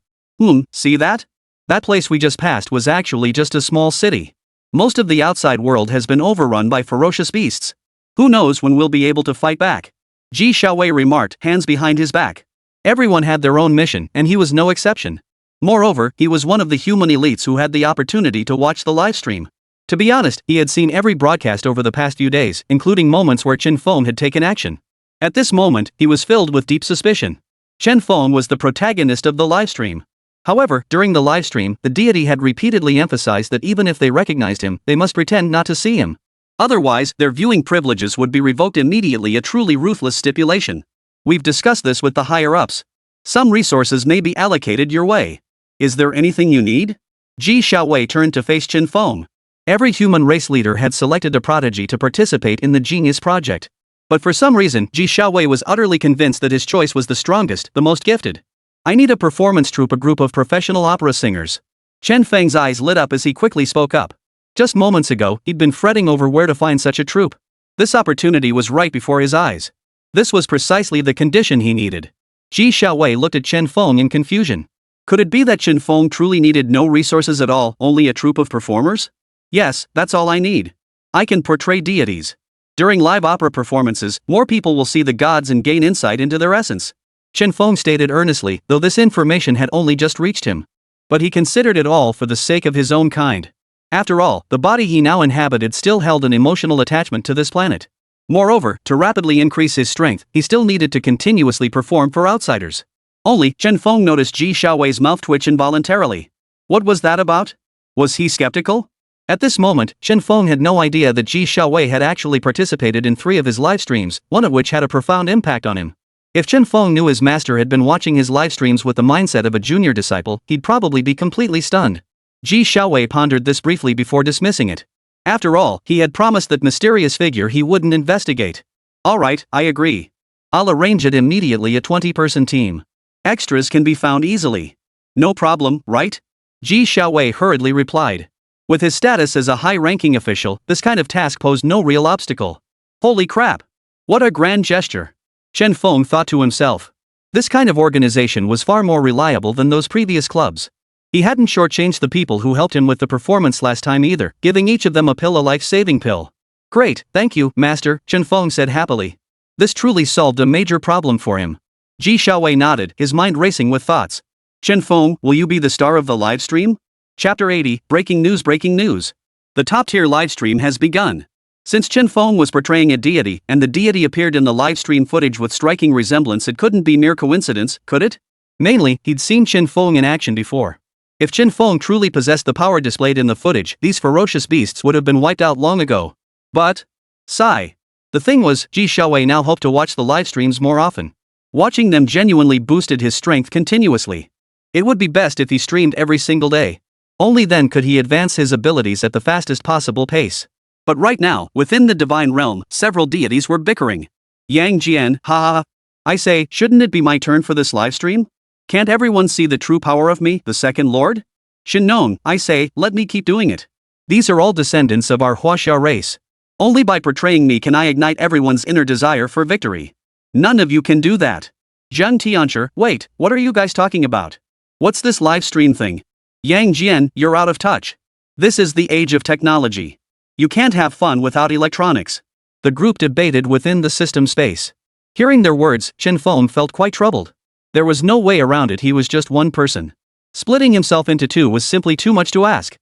See that? That place we just passed was actually just a small city. Most of the outside world has been overrun by ferocious beasts. Who knows when we'll be able to fight back? Ji Xiaowei remarked, hands behind his back. Everyone had their own mission, and he was no exception. Moreover, he was one of the human elites who had the opportunity to watch the livestream. To be honest, he had seen every broadcast over the past few days, including moments where Chen Feng had taken action. At this moment, he was filled with deep suspicion. Chen Feng was the protagonist of the livestream. However, during the livestream, the deity had repeatedly emphasized that even if they recognized him, they must pretend not to see him. Otherwise, their viewing privileges would be revoked immediately, a truly ruthless stipulation. We've discussed this with the higher-ups. Some resources may be allocated your way. Is there anything you need? Ji Xiaowei turned to face Chen Feng. Every human race leader had selected a prodigy to participate in the Genius Project. But for some reason, Ji Xiaowei was utterly convinced that his choice was the strongest, the most gifted. I need a performance troupe, a group of professional opera singers. Chen Feng's eyes lit up as he quickly spoke up. Just moments ago, he'd been fretting over where to find such a troupe. This opportunity was right before his eyes. This was precisely the condition he needed. Ji Xiaowei looked at Chen Feng in confusion. Could it be that Chen Feng truly needed no resources at all, only a troupe of performers? Yes, that's all I need. I can portray deities. During live opera performances, more people will see the gods and gain insight into their essence. Chen Feng stated earnestly, though this information had only just reached him. But he considered it all for the sake of his own kind. After all, the body he now inhabited still held an emotional attachment to this planet. Moreover, to rapidly increase his strength, he still needed to continuously perform for outsiders. Only, Chen Feng noticed Ji Xiaowei's mouth twitch involuntarily. What was that about? Was he skeptical? At this moment, Chen Feng had no idea that Ji Xiaowei had actually participated in 3 of his live streams, one of which had a profound impact on him. If Chen Feng knew his master had been watching his live streams with the mindset of a junior disciple, he'd probably be completely stunned. Ji Xiaowei pondered this briefly before dismissing it. After all, he had promised that mysterious figure he wouldn't investigate. Alright, I agree. I'll arrange it immediately, a 20-person team. Extras can be found easily. No problem, right? Ji Xiaowei hurriedly replied. With his status as a high-ranking official, this kind of task posed no real obstacle. Holy crap! What a grand gesture! Chen Feng thought to himself. This kind of organization was far more reliable than those previous clubs. He hadn't shortchanged the people who helped him with the performance last time either, giving each of them a life-saving pill. Great, thank you, Master, Chen Feng said happily. This truly solved a major problem for him. Ji Xiaowei nodded, his mind racing with thoughts. Chen Feng, will you be the star of the livestream? Chapter 80, Breaking News. The top-tier livestream has begun. Since Chen Feng was portraying a deity, and the deity appeared in the livestream footage with striking resemblance, it couldn't be mere coincidence, could it? Mainly, he'd seen Chen Feng in action before. If Chen Feng truly possessed the power displayed in the footage, these ferocious beasts would have been wiped out long ago. But, sigh. The thing was, Ji Xiaowei now hoped to watch the livestreams more often. Watching them genuinely boosted his strength continuously. It would be best if he streamed every single day. Only then could he advance his abilities at the fastest possible pace. But right now, within the divine realm, several deities were bickering. Yang Jian, ha. I say, shouldn't it be my turn for this livestream? Can't everyone see the true power of me, the second lord? Shinnong, I say, let me keep doing it. These are all descendants of our Huaxia race. Only by portraying me can I ignite everyone's inner desire for victory. None of you can do that. Zheng Tianchi, wait, what are you guys talking about? What's this live stream thing? Yang Jian, you're out of touch. This is the age of technology. You can't have fun without electronics. The group debated within the system space. Hearing their words, Chen Feng felt quite troubled. There was no way around it, he was just one person. Splitting himself into 2 was simply too much to ask.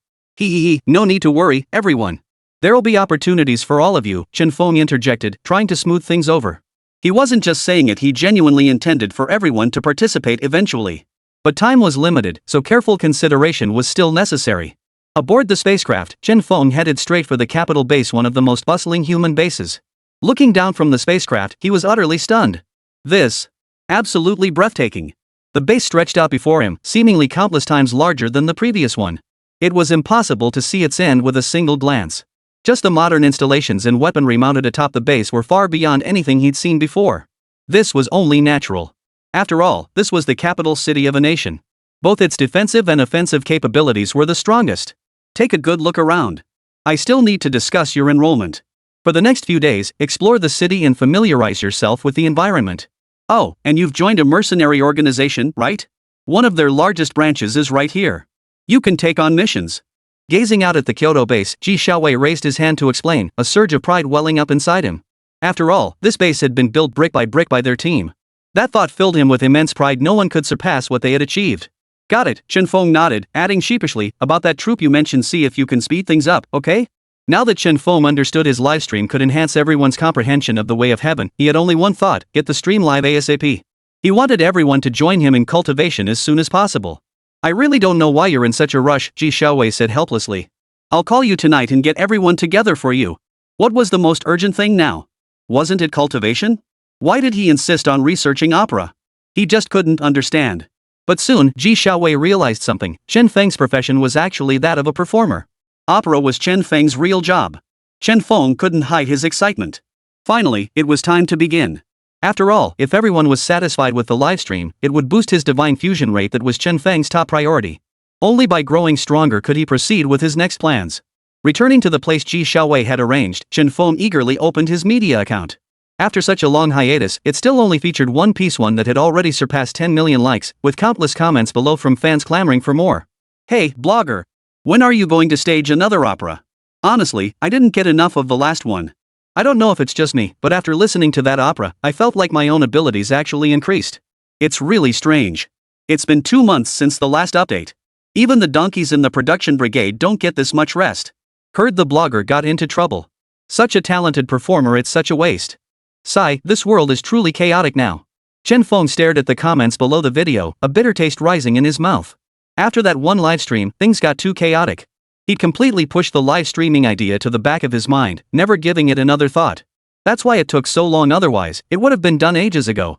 No need to worry, everyone. There'll be opportunities for all of you, Chen Feng interjected, trying to smooth things over. He wasn't just saying it, he genuinely intended for everyone to participate eventually. But time was limited, so careful consideration was still necessary. Aboard the spacecraft, Chen Feng headed straight for the capital base, one of the most bustling human bases. Looking down from the spacecraft, he was utterly stunned. This. Absolutely breathtaking. The base stretched out before him, seemingly countless times larger than the previous one. It was impossible to see its end with a single glance. Just the modern installations and weaponry mounted atop the base were far beyond anything he'd seen before. This was only natural. After all, this was the capital city of a nation. Both its defensive and offensive capabilities were the strongest. Take a good look around. I still need to discuss your enrollment. For the next few days, explore the city and familiarize yourself with the environment. Oh, and you've joined a mercenary organization, right? One of their largest branches is right here. You can take on missions. Gazing out at the Kyoto base, Ji Xiaowei raised his hand to explain, a surge of pride welling up inside him. After all, this base had been built brick by their team. That thought filled him with immense pride. No one could surpass what they had achieved. Got it, Chen Feng nodded, adding sheepishly, about that troop you mentioned, see if you can speed things up, okay? Now that Chen Feng understood his livestream could enhance everyone's comprehension of the way of heaven, he had only one thought, get the stream live ASAP. He wanted everyone to join him in cultivation as soon as possible. I really don't know why you're in such a rush, Ji Xiaowei said helplessly. I'll call you tonight and get everyone together for you. What was the most urgent thing now? Wasn't it cultivation? Why did he insist on researching opera? He just couldn't understand. But soon, Ji Xiaowei realized something. Chen Feng's profession was actually that of a performer. Opera was Chen Feng's real job. Chen Feng couldn't hide his excitement. Finally, it was time to begin. After all, if everyone was satisfied with the livestream, it would boost his divine fusion rate that was Chen Feng's top priority. Only by growing stronger could he proceed with his next plans. Returning to the place Ji Xiaowei had arranged, Chen Feng eagerly opened his media account. After such a long hiatus, it still only featured one that had already surpassed 10 million likes, with countless comments below from fans clamoring for more. Hey, blogger! When are you going to stage another opera? Honestly, I didn't get enough of the last one. I don't know if it's just me, but after listening to that opera, I felt like my own abilities actually increased. It's really strange. It's been 2 months since the last update. Even the donkeys in the production brigade don't get this much rest. Heard the blogger got into trouble. Such a talented performer, it's such a waste. Sigh, this world is truly chaotic now. Chen Feng stared at the comments below the video, a bitter taste rising in his mouth. After that one livestream, things got too chaotic. He'd completely pushed the live streaming idea to the back of his mind, never giving it another thought. That's why it took so long, otherwise, it would have been done ages ago.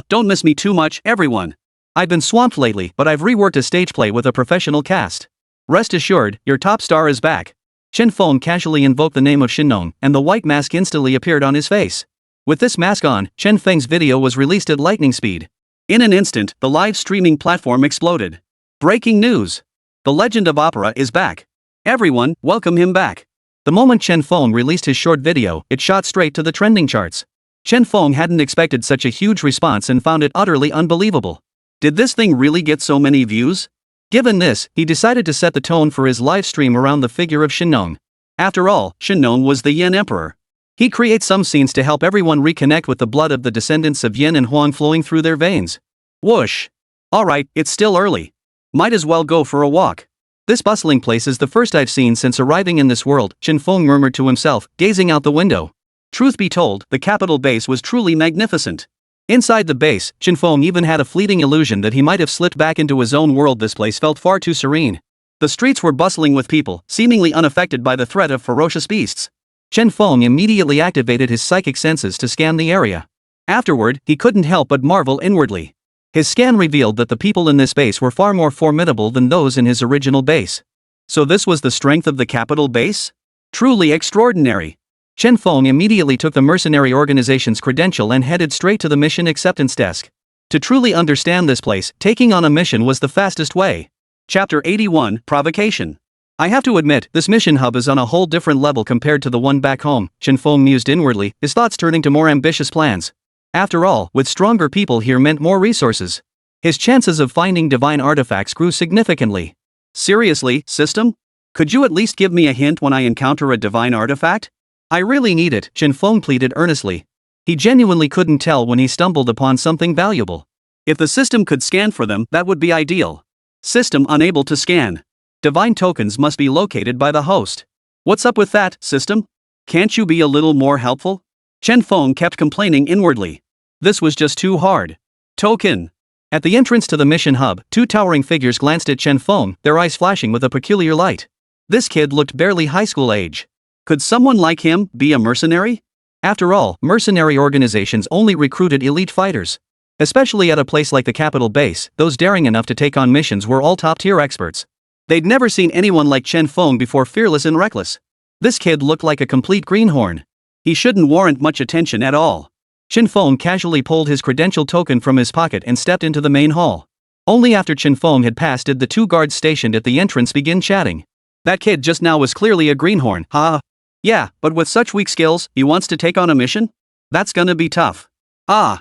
Don't miss me too much, everyone. I've been swamped lately, but I've reworked a stage play with a professional cast. Rest assured, your top star is back. Chen Feng casually invoked the name of Shinnong, and the white mask instantly appeared on his face. With this mask on, Chen Feng's video was released at lightning speed. In an instant, the live streaming platform exploded. Breaking news! The Legend of Opera is back. Everyone, welcome him back. The moment Chen Feng released his short video, it shot straight to the trending charts. Chen Feng hadn't expected such a huge response and found it utterly unbelievable. Did this thing really get so many views? Given this, he decided to set the tone for his live stream around the figure of Shinnong. After all, Shinnong was the Yin Emperor. He'd create some scenes to help everyone reconnect with the blood of the descendants of Yin and Huang flowing through their veins. Whoosh! Alright, it's still early. Might as well go for a walk. This bustling place is the first I've seen since arriving in this world, Chen Feng murmured to himself, gazing out the window. Truth be told, the capital base was truly magnificent. Inside the base, Chen Feng even had a fleeting illusion that he might have slipped back into his own world. This place felt far too serene. The streets were bustling with people, seemingly unaffected by the threat of ferocious beasts. Chen Feng immediately activated his psychic senses to scan the area. Afterward, he couldn't help but marvel inwardly. His scan revealed that the people in this base were far more formidable than those in his original base. So this was the strength of the capital base? Truly extraordinary. Chen Feng immediately took the mercenary organization's credential and headed straight to the mission acceptance desk. To truly understand this place, taking on a mission was the fastest way. Chapter 81, Provocation. I have to admit, this mission hub is on a whole different level compared to the one back home, Chen Feng mused inwardly, his thoughts turning to more ambitious plans. After all, with stronger people here meant more resources. His chances of finding divine artifacts grew significantly. Seriously, system? Could you at least give me a hint when I encounter a divine artifact? I really need it, Chen Feng pleaded earnestly. He genuinely couldn't tell when he stumbled upon something valuable. If the system could scan for them, that would be ideal. System unable to scan. Divine tokens must be located by the host. What's up with that, system? Can't you be a little more helpful? Chen Feng kept complaining inwardly. This was just too hard. Token. At the entrance to the mission hub, two towering figures glanced at Chen Feng, their eyes flashing with a peculiar light. This kid looked barely high school age. Could someone like him be a mercenary? After all, mercenary organizations only recruited elite fighters. Especially at a place like the capital base, those daring enough to take on missions were all top-tier experts. They'd never seen anyone like Chen Feng before, fearless and reckless. This kid looked like a complete greenhorn. He shouldn't warrant much attention at all. Chen Feng casually pulled his credential token from his pocket and stepped into the main hall. Only after Chen Feng had passed did the two guards stationed at the entrance begin chatting. That kid just now was clearly a greenhorn, ha. Yeah, but with such weak skills, he wants to take on a mission? That's gonna be tough.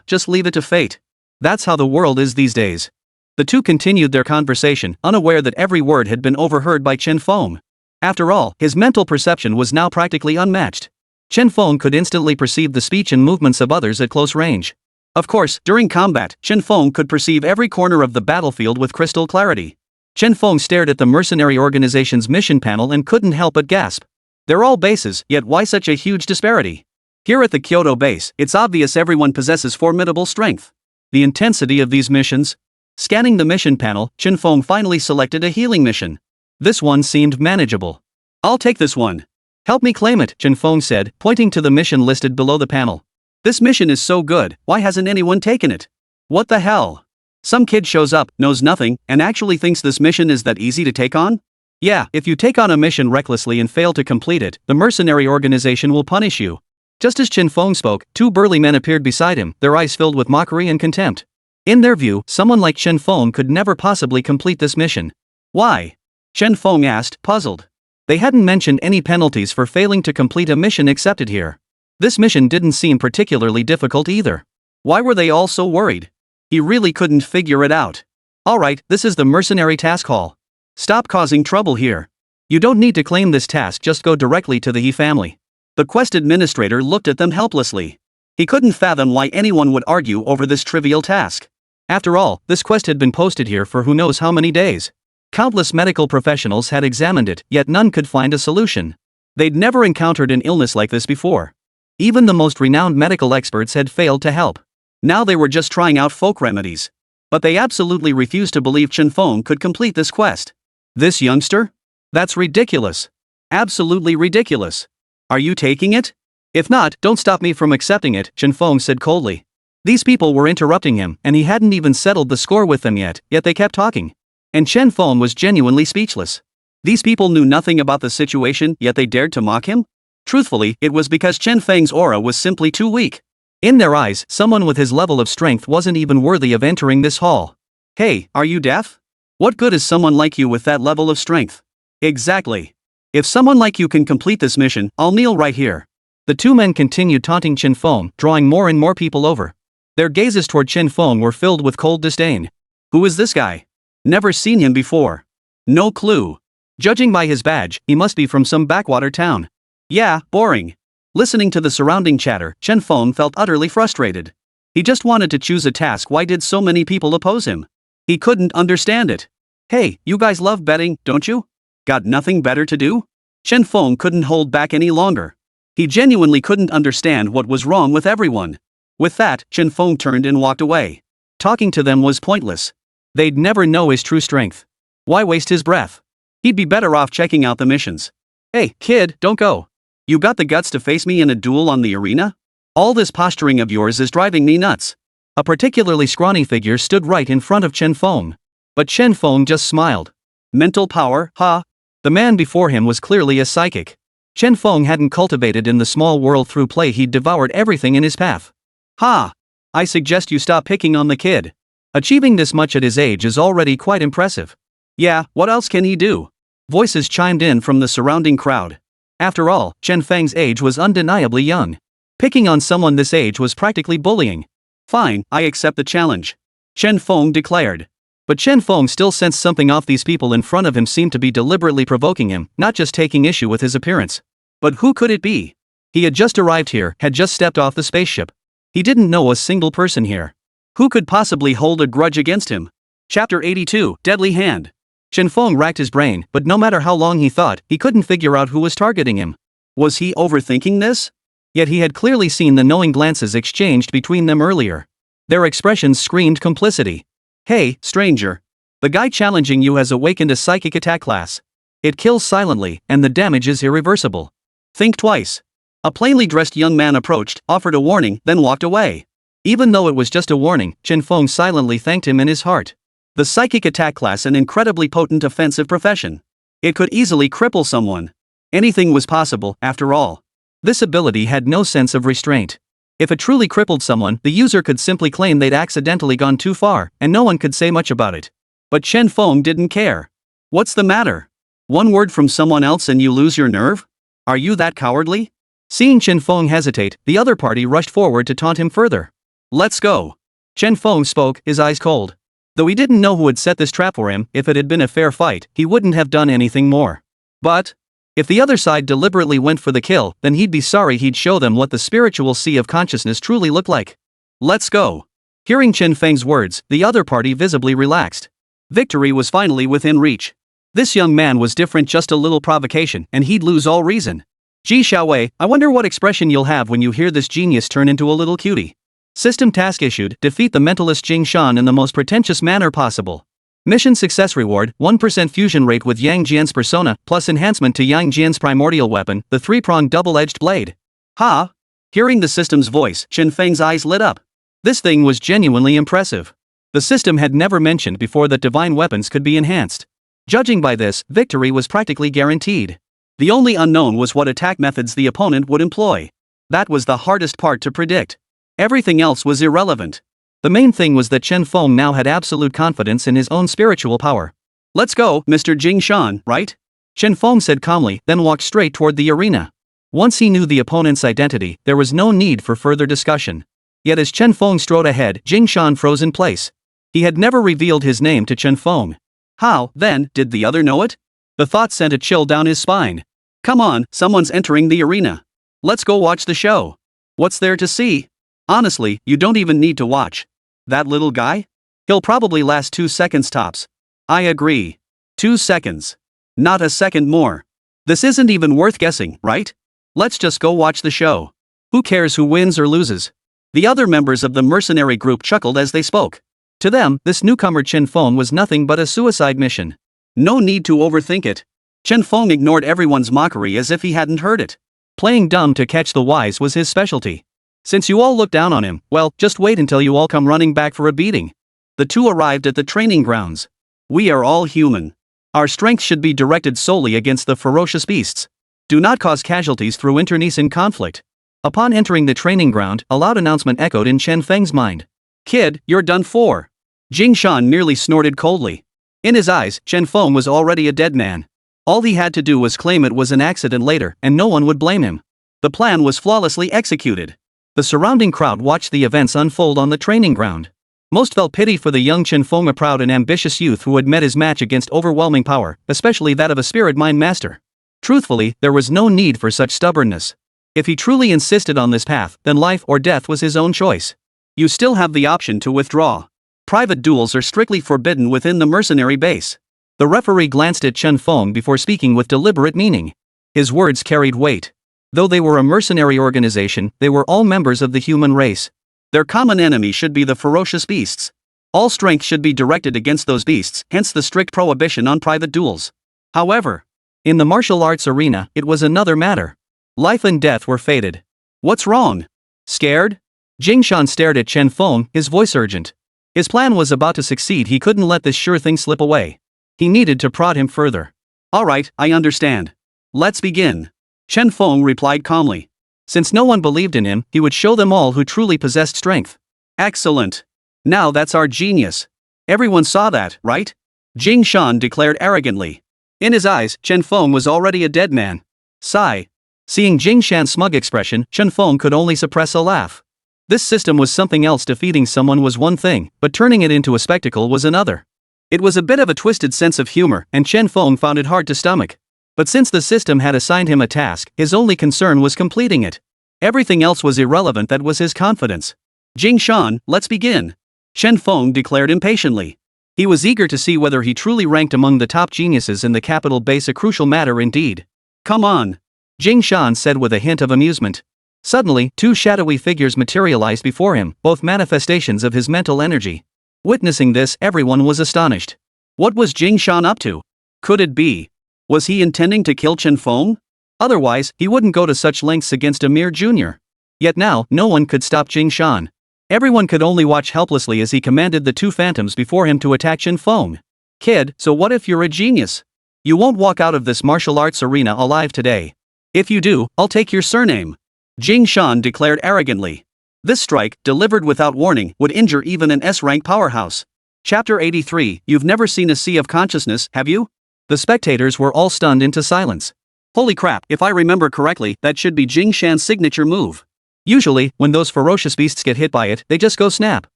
Just leave it to fate. That's how the world is these days. The two continued their conversation, unaware that every word had been overheard by Chen Feng. After all, his mental perception was now practically unmatched. Chen Feng could instantly perceive the speech and movements of others at close range. Of course, during combat, Chen Feng could perceive every corner of the battlefield with crystal clarity. Chen Feng stared at the mercenary organization's mission panel and couldn't help but gasp. They're all bases, yet why such a huge disparity? Here at the Kyoto base, it's obvious everyone possesses formidable strength. The intensity of these missions. Scanning the mission panel, Chen Feng finally selected a healing mission. This one seemed manageable. I'll take this one. Help me claim it, Chen Feng said, pointing to the mission listed below the panel. This mission is so good, why hasn't anyone taken it? What the hell? Some kid shows up, knows nothing, and actually thinks this mission is that easy to take on? Yeah, if you take on a mission recklessly and fail to complete it, the mercenary organization will punish you. Just as Chen Feng spoke, two burly men appeared beside him, their eyes filled with mockery and contempt. In their view, someone like Chen Feng could never possibly complete this mission. Why? Chen Feng asked, puzzled. They hadn't mentioned any penalties for failing to complete a mission accepted here. This mission didn't seem particularly difficult either. Why were they all so worried? He really couldn't figure it out. Alright, this is the mercenary task hall. Stop causing trouble here. You don't need to claim this task, just go directly to the He family. The quest administrator looked at them helplessly. He couldn't fathom why anyone would argue over this trivial task. After all, this quest had been posted here for who knows how many days. Countless medical professionals had examined it, yet none could find a solution. They'd never encountered an illness like this before. Even the most renowned medical experts had failed to help. Now they were just trying out folk remedies. But they absolutely refused to believe Chen Feng could complete this quest. This youngster? That's ridiculous. Absolutely ridiculous. Are you taking it? If not, don't stop me from accepting it, Chen Feng said coldly. These people were interrupting him, and he hadn't even settled the score with them yet they kept talking. And Chen Feng was genuinely speechless. These people knew nothing about the situation, yet they dared to mock him? Truthfully, it was because Chen Feng's aura was simply too weak. In their eyes, someone with his level of strength wasn't even worthy of entering this hall. Hey, are you deaf? What good is someone like you with that level of strength? Exactly. If someone like you can complete this mission, I'll kneel right here. The two men continued taunting Chen Feng, drawing more and more people over. Their gazes toward Chen Feng were filled with cold disdain. Who is this guy? Never seen him before. No clue. Judging by his badge, he must be from some backwater town. Yeah, boring. Listening to the surrounding chatter, Chen Feng felt utterly frustrated. He just wanted to choose a task. Why did so many people oppose him? He couldn't understand it. Hey, you guys love betting, don't you? Got nothing better to do? Chen Feng couldn't hold back any longer. He genuinely couldn't understand what was wrong with everyone. With that, Chen Feng turned and walked away. Talking to them was pointless. They'd never know his true strength. Why waste his breath? He'd be better off checking out the missions. Hey, kid, don't go. You got the guts to face me in a duel on the arena? All this posturing of yours is driving me nuts. A particularly scrawny figure stood right in front of Chen Feng. But Chen Feng just smiled. Mental power, huh? The man before him was clearly a psychic. Chen Feng hadn't cultivated in the small world through play, he'd devoured everything in his path. Ha! I suggest you stop picking on the kid. Achieving this much at his age is already quite impressive. Yeah, what else can he do? Voices chimed in from the surrounding crowd. After all, Chen Feng's age was undeniably young. Picking on someone this age was practically bullying. Fine, I accept the challenge. Chen Feng declared. But Chen Feng still sensed something off. These people in front of him seemed to be deliberately provoking him, not just taking issue with his appearance. But who could it be? He had just arrived here, had just stepped off the spaceship. He didn't know a single person here. Who could possibly hold a grudge against him? Chapter 82, Deadly Hand. Chen Feng racked his brain, but no matter how long he thought, he couldn't figure out who was targeting him. Was he overthinking this? Yet he had clearly seen the knowing glances exchanged between them earlier. Their expressions screamed complicity. Hey, stranger. The guy challenging you has awakened a psychic attack class. It kills silently, and the damage is irreversible. Think twice. A plainly dressed young man approached, offered a warning, then walked away. Even though it was just a warning, Chen Feng silently thanked him in his heart. The psychic attack class, an incredibly potent offensive profession. It could easily cripple someone. Anything was possible, after all. This ability had no sense of restraint. If it truly crippled someone, the user could simply claim they'd accidentally gone too far, and no one could say much about it. But Chen Feng didn't care. What's the matter? One word from someone else and you lose your nerve? Are you that cowardly? Seeing Chen Feng hesitate, the other party rushed forward to taunt him further. Let's go. Chen Feng spoke, his eyes cold. Though he didn't know who had set this trap for him, if it had been a fair fight, he wouldn't have done anything more. But If the other side deliberately went for the kill, then he'd be sorry. He'd show them what the spiritual sea of consciousness truly looked like. Let's go. Hearing Chen Feng's words, the other party visibly relaxed. Victory was finally within reach. This young man was different, just a little provocation, and he'd lose all reason. Ji Xiaowei, I wonder what expression you'll have when you hear this genius turn into a little cutie. System task issued, defeat the mentalist Jing Shan in the most pretentious manner possible. Mission success reward, 1% fusion rate with Yang Jian's persona, plus enhancement to Yang Jian's primordial weapon, the three-pronged double-edged blade. Ha! Hearing the system's voice, Chen Feng's eyes lit up. This thing was genuinely impressive. The system had never mentioned before that divine weapons could be enhanced. Judging by this, victory was practically guaranteed. The only unknown was what attack methods the opponent would employ. That was the hardest part to predict. Everything else was irrelevant. The main thing was that Chen Feng now had absolute confidence in his own spiritual power. Let's go, Mr. Jing Shan, right? Chen Feng said calmly, then walked straight toward the arena. Once he knew the opponent's identity, there was no need for further discussion. Yet as Chen Feng strode ahead, Jing Shan froze in place. He had never revealed his name to Chen Feng. How, then, did the other know it? The thought sent a chill down his spine. Come on, someone's entering the arena. Let's go watch the show. What's there to see? Honestly, you don't even need to watch. That little guy? He'll probably last 2 seconds tops. I agree. 2 seconds. Not a second more. This isn't even worth guessing, right? Let's just go watch the show. Who cares who wins or loses? The other members of the mercenary group chuckled as they spoke. To them, this newcomer Chen Feng was nothing but a suicide mission. No need to overthink it. Chen Feng ignored everyone's mockery as if he hadn't heard it. Playing dumb to catch the wise was his specialty. Since you all look down on him, well, just wait until you all come running back for a beating. The two arrived at the training grounds. We are all human. Our strength should be directed solely against the ferocious beasts. Do not cause casualties through internecine conflict. Upon entering the training ground, a loud announcement echoed in Chen Feng's mind. Kid, you're done for. Jing Shan merely snorted coldly. In his eyes, Chen Feng was already a dead man. All he had to do was claim it was an accident later, and no one would blame him. The plan was flawlessly executed. The surrounding crowd watched the events unfold on the training ground. Most felt pity for the young Chen Feng, a proud and ambitious youth who had met his match against overwhelming power, especially that of a spirit mind master. Truthfully, there was no need for such stubbornness. If he truly insisted on this path, then life or death was his own choice. You still have the option to withdraw. Private duels are strictly forbidden within the mercenary base. The referee glanced at Chen Feng before speaking with deliberate meaning. His words carried weight. Though they were a mercenary organization, they were all members of the human race. Their common enemy should be the ferocious beasts. All strength should be directed against those beasts, hence the strict prohibition on private duels. However, in the martial arts arena, it was another matter. Life and death were fated. What's wrong? Scared? Jing Shan stared at Chen Feng, his voice urgent. His plan was about to succeed. He couldn't let this sure thing slip away. He needed to prod him further. All right, I understand. Let's begin. Chen Feng replied calmly. Since no one believed in him, he would show them all who truly possessed strength. Excellent. Now that's our genius. Everyone saw that, right? Jing Shan declared arrogantly. In his eyes, Chen Feng was already a dead man. Sigh. Seeing Jing Shan's smug expression, Chen Feng could only suppress a laugh. This system was something else. Defeating someone was one thing, but turning it into a spectacle was another. It was a bit of a twisted sense of humor, and Chen Feng found it hard to stomach. But since the system had assigned him a task, his only concern was completing it. Everything else was irrelevant. That was his confidence. Jing Shan, let's begin. Chen Feng declared impatiently. He was eager to see whether he truly ranked among the top geniuses in the capital base, a crucial matter indeed. Come on. Jing Shan said with a hint of amusement. Suddenly, two shadowy figures materialized before him, both manifestations of his mental energy. Witnessing this, everyone was astonished. What was Jing Shan up to? Could it be? Was he intending to kill Chen Feng? Otherwise, he wouldn't go to such lengths against a mere junior. Yet now, no one could stop Jing Shan. Everyone could only watch helplessly as he commanded the two phantoms before him to attack Chen Feng. Kid, so what if you're a genius? You won't walk out of this martial arts arena alive today. If you do, I'll take your surname. Jing Shan declared arrogantly. This strike, delivered without warning, would injure even an S-rank powerhouse. Chapter 83, You've never seen a sea of consciousness, have you? The spectators were all stunned into silence. Holy crap, if I remember correctly, that should be Jing Shan's signature move. Usually, when those ferocious beasts get hit by it, they just go snap.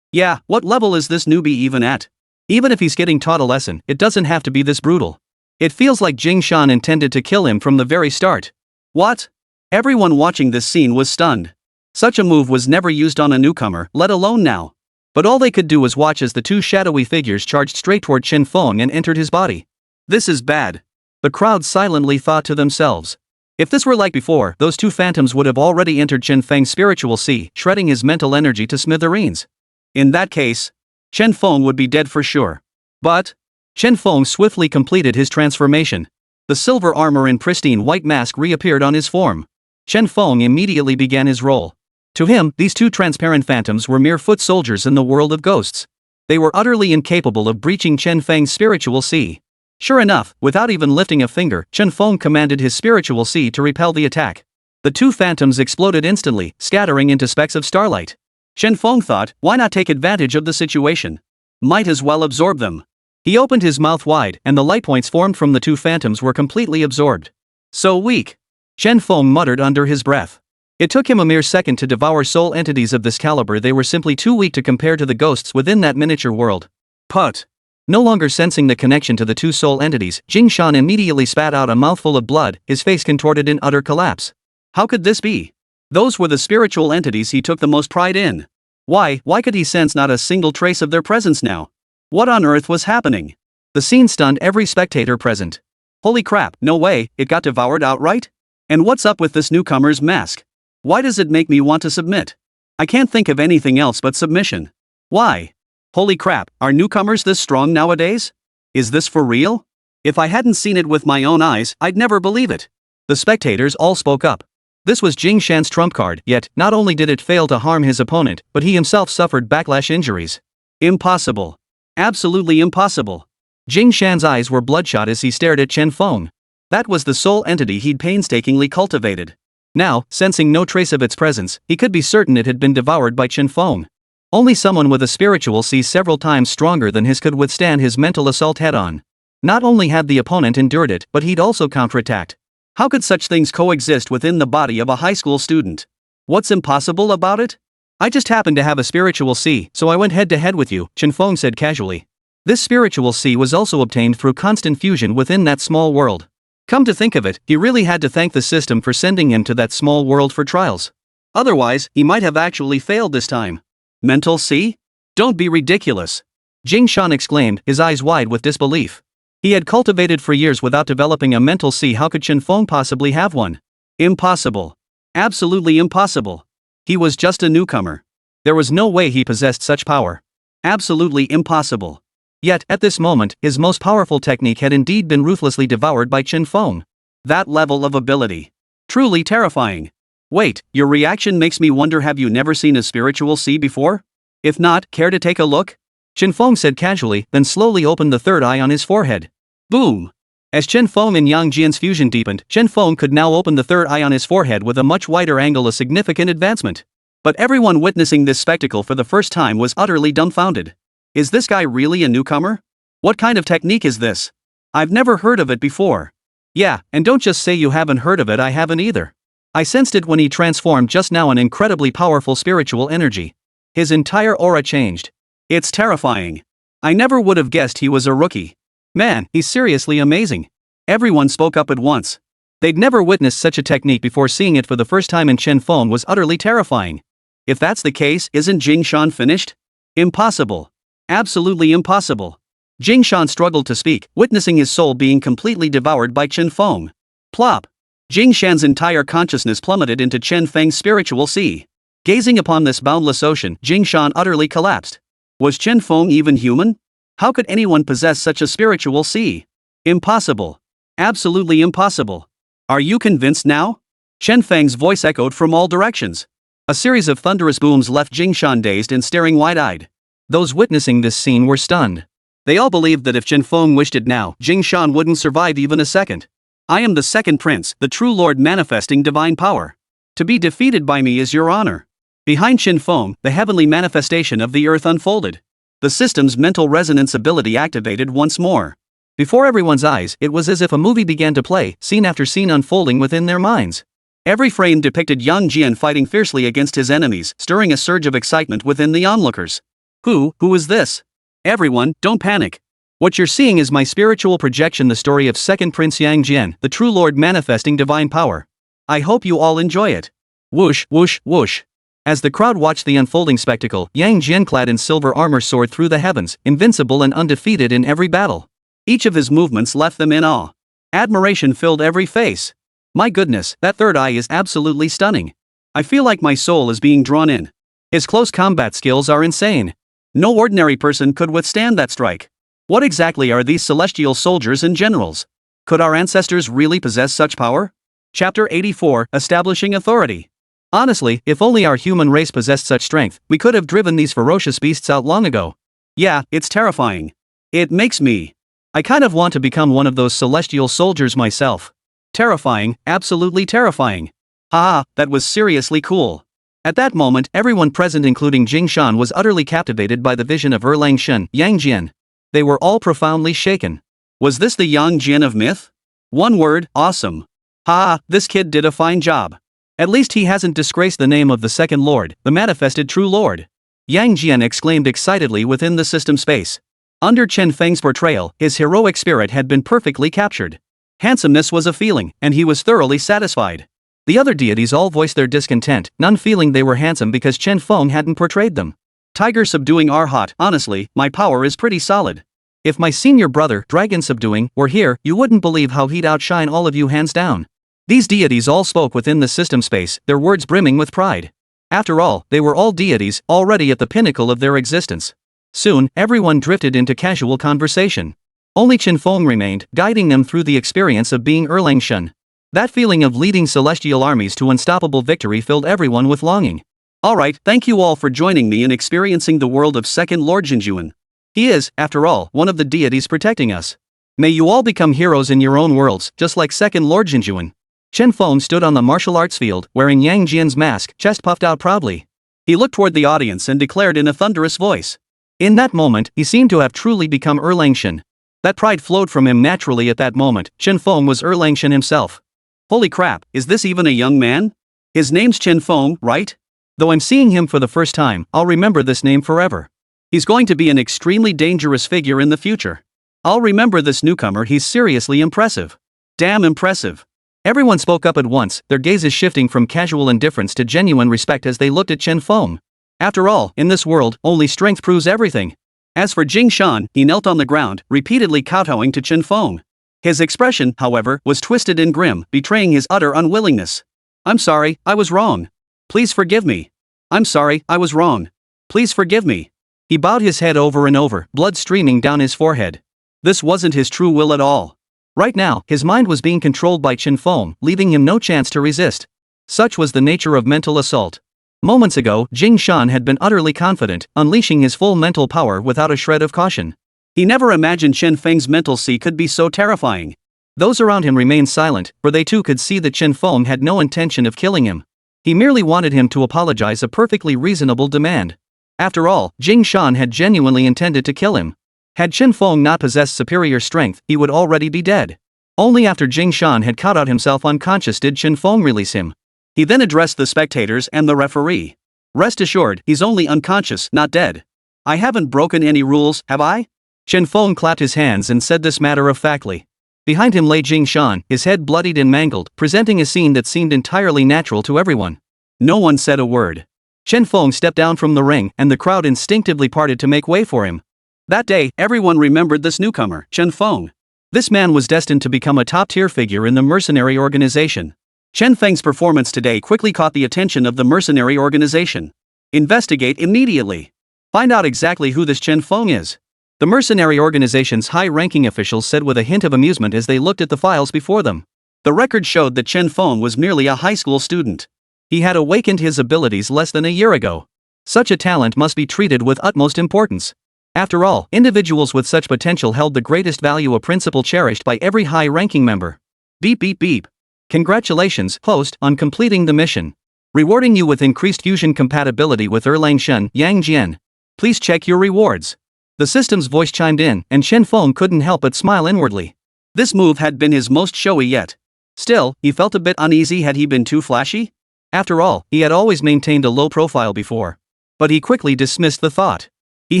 Yeah, what level is this newbie even at? Even if he's getting taught a lesson, it doesn't have to be this brutal. It feels like Jing Shan intended to kill him from the very start. What? Everyone watching this scene was stunned. Such a move was never used on a newcomer, let alone now. But all they could do was watch as the two shadowy figures charged straight toward Chen Feng and entered his body. This is bad. The crowd silently thought to themselves. If this were like before, those two phantoms would have already entered Chen Feng's spiritual sea, shredding his mental energy to smithereens. In that case, Chen Feng would be dead for sure. But Chen Feng swiftly completed his transformation. The silver armor and pristine white mask reappeared on his form. Chen Feng immediately began his role. To him, these two transparent phantoms were mere foot soldiers in the world of ghosts. They were utterly incapable of breaching Chen Feng's spiritual sea. Sure enough, without even lifting a finger, Chen Feng commanded his spiritual sea to repel the attack. The two phantoms exploded instantly, scattering into specks of starlight. Chen Feng thought, why not take advantage of the situation? Might as well absorb them. He opened his mouth wide, and the light points formed from the two phantoms were completely absorbed. So weak. Chen Feng muttered under his breath. It took him a mere second to devour soul entities of this caliber. They were simply too weak to compare to the ghosts within that miniature world. Put. No longer sensing the connection to the two soul entities, Jing Shan immediately spat out a mouthful of blood, his face contorted in utter collapse. How could this be? Those were the spiritual entities he took the most pride in. Why could he sense not a single trace of their presence now? What on earth was happening? The scene stunned every spectator present. Holy crap, no way, it got devoured outright? And what's up with this newcomer's mask? Why does it make me want to submit? I can't think of anything else but submission. Why? Holy crap, are newcomers this strong nowadays? Is this for real? If I hadn't seen it with my own eyes, I'd never believe it. The spectators all spoke up. This was Jing Shan's trump card, yet, not only did it fail to harm his opponent, but he himself suffered backlash injuries. Impossible. Absolutely impossible. Jing Shan's eyes were bloodshot as he stared at Chen Feng. That was the soul entity he'd painstakingly cultivated. Now, sensing no trace of its presence, he could be certain it had been devoured by Chen Feng. Only someone with a spiritual sea several times stronger than his could withstand his mental assault head-on. Not only had the opponent endured it, but he'd also counterattacked. How could such things coexist within the body of a high school student? What's impossible about it? I just happen to have a spiritual sea, so I went head-to-head with you, Chen Feng said casually. This spiritual sea was also obtained through constant fusion within that small world. Come to think of it, he really had to thank the system for sending him to that small world for trials. Otherwise, he might have actually failed this time. Mental sea? Don't be ridiculous. Jing Shan exclaimed, his eyes wide with disbelief. He had cultivated for years without developing a mental sea. How could Chen Feng possibly have one? Impossible. Absolutely impossible. He was just a newcomer. There was no way he possessed such power. Absolutely impossible. Yet, at this moment, his most powerful technique had indeed been ruthlessly devoured by Chen Feng. That level of ability. Truly terrifying. Wait, your reaction makes me wonder, have you never seen a spiritual sea before? If not, care to take a look? Chen Feng said casually, then slowly opened the third eye on his forehead. Boom! As Chen Feng and Yang Jian's fusion deepened, Chen Feng could now open the third eye on his forehead with a much wider angle, a significant advancement. But everyone witnessing this spectacle for the first time was utterly dumbfounded. Is this guy really a newcomer? What kind of technique is this? I've never heard of it before. Yeah, and don't just say you haven't heard of it, I haven't either. I sensed it when he transformed just now, an incredibly powerful spiritual energy. His entire aura changed. It's terrifying. I never would have guessed he was a rookie. Man, he's seriously amazing. Everyone spoke up at once. They'd never witnessed such a technique before. Seeing it for the first time in Chen Feng was utterly terrifying. If that's the case, isn't Jing Shan finished? Impossible. Absolutely impossible. Jing Shan struggled to speak, witnessing his soul being completely devoured by Chen Feng. Plop. Jing Shan's entire consciousness plummeted into Chen Feng's spiritual sea. Gazing upon this boundless ocean, Jing Shan utterly collapsed. Was Chen Feng even human? How could anyone possess such a spiritual sea? Impossible. Absolutely impossible. Are you convinced now? Chen Feng's voice echoed from all directions. A series of thunderous booms left Jing Shan dazed and staring wide-eyed. Those witnessing this scene were stunned. They all believed that if Chen Feng wished it now, Jing Shan wouldn't survive even a second. I am the second prince, the true lord manifesting divine power. To be defeated by me is your honor. Behind Chen Feng, the heavenly manifestation of the earth unfolded. The system's mental resonance ability activated once more. Before everyone's eyes, it was as if a movie began to play, scene after scene unfolding within their minds. Every frame depicted Yang Jian fighting fiercely against his enemies, stirring a surge of excitement within the onlookers. Who is this? Everyone, don't panic. What you're seeing is my spiritual projection, the story of second Prince Yang Jian, the true lord manifesting divine power. I hope you all enjoy it. Whoosh, whoosh, whoosh. As the crowd watched the unfolding spectacle, Yang Jian, clad in silver armor, soared through the heavens, invincible and undefeated in every battle. Each of his movements left them in awe. Admiration filled every face. My goodness, that third eye is absolutely stunning. I feel like my soul is being drawn in. His close combat skills are insane. No ordinary person could withstand that strike. What exactly are these celestial soldiers and generals? Could our ancestors really possess such power? Chapter 84, Establishing Authority. Honestly, if only our human race possessed such strength, we could have driven these ferocious beasts out long ago. Yeah, it's terrifying. It makes me. I kind of want to become one of those celestial soldiers myself. Terrifying, absolutely terrifying. Haha, that was seriously cool. At that moment, everyone present, including Jing Shan, was utterly captivated by the vision of Erlang Shen Yang Jian. They were all profoundly shaken. Was this the Yang Jian of myth? One word, awesome. Haha, this kid did a fine job. At least he hasn't disgraced the name of the second lord, the manifested true lord. Yang Jian exclaimed excitedly within the system space. Under Chen Feng's portrayal, his heroic spirit had been perfectly captured. Handsomeness was a feeling, and he was thoroughly satisfied. The other deities all voiced their discontent, none feeling they were handsome because Chen Feng hadn't portrayed them. Tiger subduing Arhat. Honestly, my power is pretty solid. If my senior brother, Dragon Subduing, were here, you wouldn't believe how he'd outshine all of you hands down. These deities all spoke within the system space, their words brimming with pride. After all, they were all deities, already at the pinnacle of their existence. Soon, everyone drifted into casual conversation. Only Chen Feng remained, guiding them through the experience of being Erlang Shen. That feeling of leading celestial armies to unstoppable victory filled everyone with longing. Alright, thank you all for joining me in experiencing the world of second Lord Jinjuan. He is, after all, one of the deities protecting us. May you all become heroes in your own worlds, just like second Lord Jinjuan. Chen Feng stood on the martial arts field, wearing Yang Jian's mask, chest puffed out proudly. He looked toward the audience and declared in a thunderous voice. In that moment, he seemed to have truly become Erlang Shen. That pride flowed from him naturally at that moment. Chen Feng was Erlang Shen himself. Holy crap, is this even a young man? His name's Chen Feng, right? Though I'm seeing him for the first time, I'll remember this name forever. He's going to be an extremely dangerous figure in the future. I'll remember this newcomer, he's seriously impressive. Damn impressive. Everyone spoke up at once, their gazes shifting from casual indifference to genuine respect as they looked at Chen Feng. After all, in this world, only strength proves everything. As for Jing Shan, he knelt on the ground, repeatedly kowtowing to Chen Feng. His expression, however, was twisted and grim, betraying his utter unwillingness. I'm sorry, I was wrong. Please forgive me. I'm sorry, I was wrong. Please forgive me. He bowed his head over and over, blood streaming down his forehead. This wasn't his true will at all. Right now, his mind was being controlled by Chen Feng, leaving him no chance to resist. Such was the nature of mental assault. Moments ago, Jing Shan had been utterly confident, unleashing his full mental power without a shred of caution. He never imagined Chen Feng's mental sea could be so terrifying. Those around him remained silent, for they too could see that Chen Feng had no intention of killing him. He merely wanted him to apologize, a perfectly reasonable demand. After all, Jing Shan had genuinely intended to kill him. Had Chen Feng not possessed superior strength, he would already be dead. Only after Jing Shan had kowtowed himself unconscious did Chen Feng release him. He then addressed the spectators and the referee. Rest assured, he's only unconscious, not dead. I haven't broken any rules, have I? Chen Feng clapped his hands and said this matter-of-factly. Behind him lay Jing Shan, his head bloodied and mangled, presenting a scene that seemed entirely natural to everyone. No one said a word. Chen Feng stepped down from the ring, and the crowd instinctively parted to make way for him. That day, everyone remembered this newcomer, Chen Feng. This man was destined to become a top-tier figure in the mercenary organization. Chen Feng's performance today quickly caught the attention of the mercenary organization. Investigate immediately. Find out exactly who this Chen Feng is. The mercenary organization's high-ranking officials said with a hint of amusement as they looked at the files before them. The record showed that Chen Feng was merely a high school student. He had awakened his abilities less than a year ago. Such a talent must be treated with utmost importance. After all, individuals with such potential held the greatest value, a principle cherished by every high-ranking member. Beep beep beep. Congratulations, host, on completing the mission. Rewarding you with increased fusion compatibility with Erlang Shen Yang Jian. Please check your rewards. The system's voice chimed in, and Chen Feng couldn't help but smile inwardly. This move had been his most showy yet. Still, he felt a bit uneasy. Had he been too flashy? After all, he had always maintained a low profile before. But he quickly dismissed the thought. He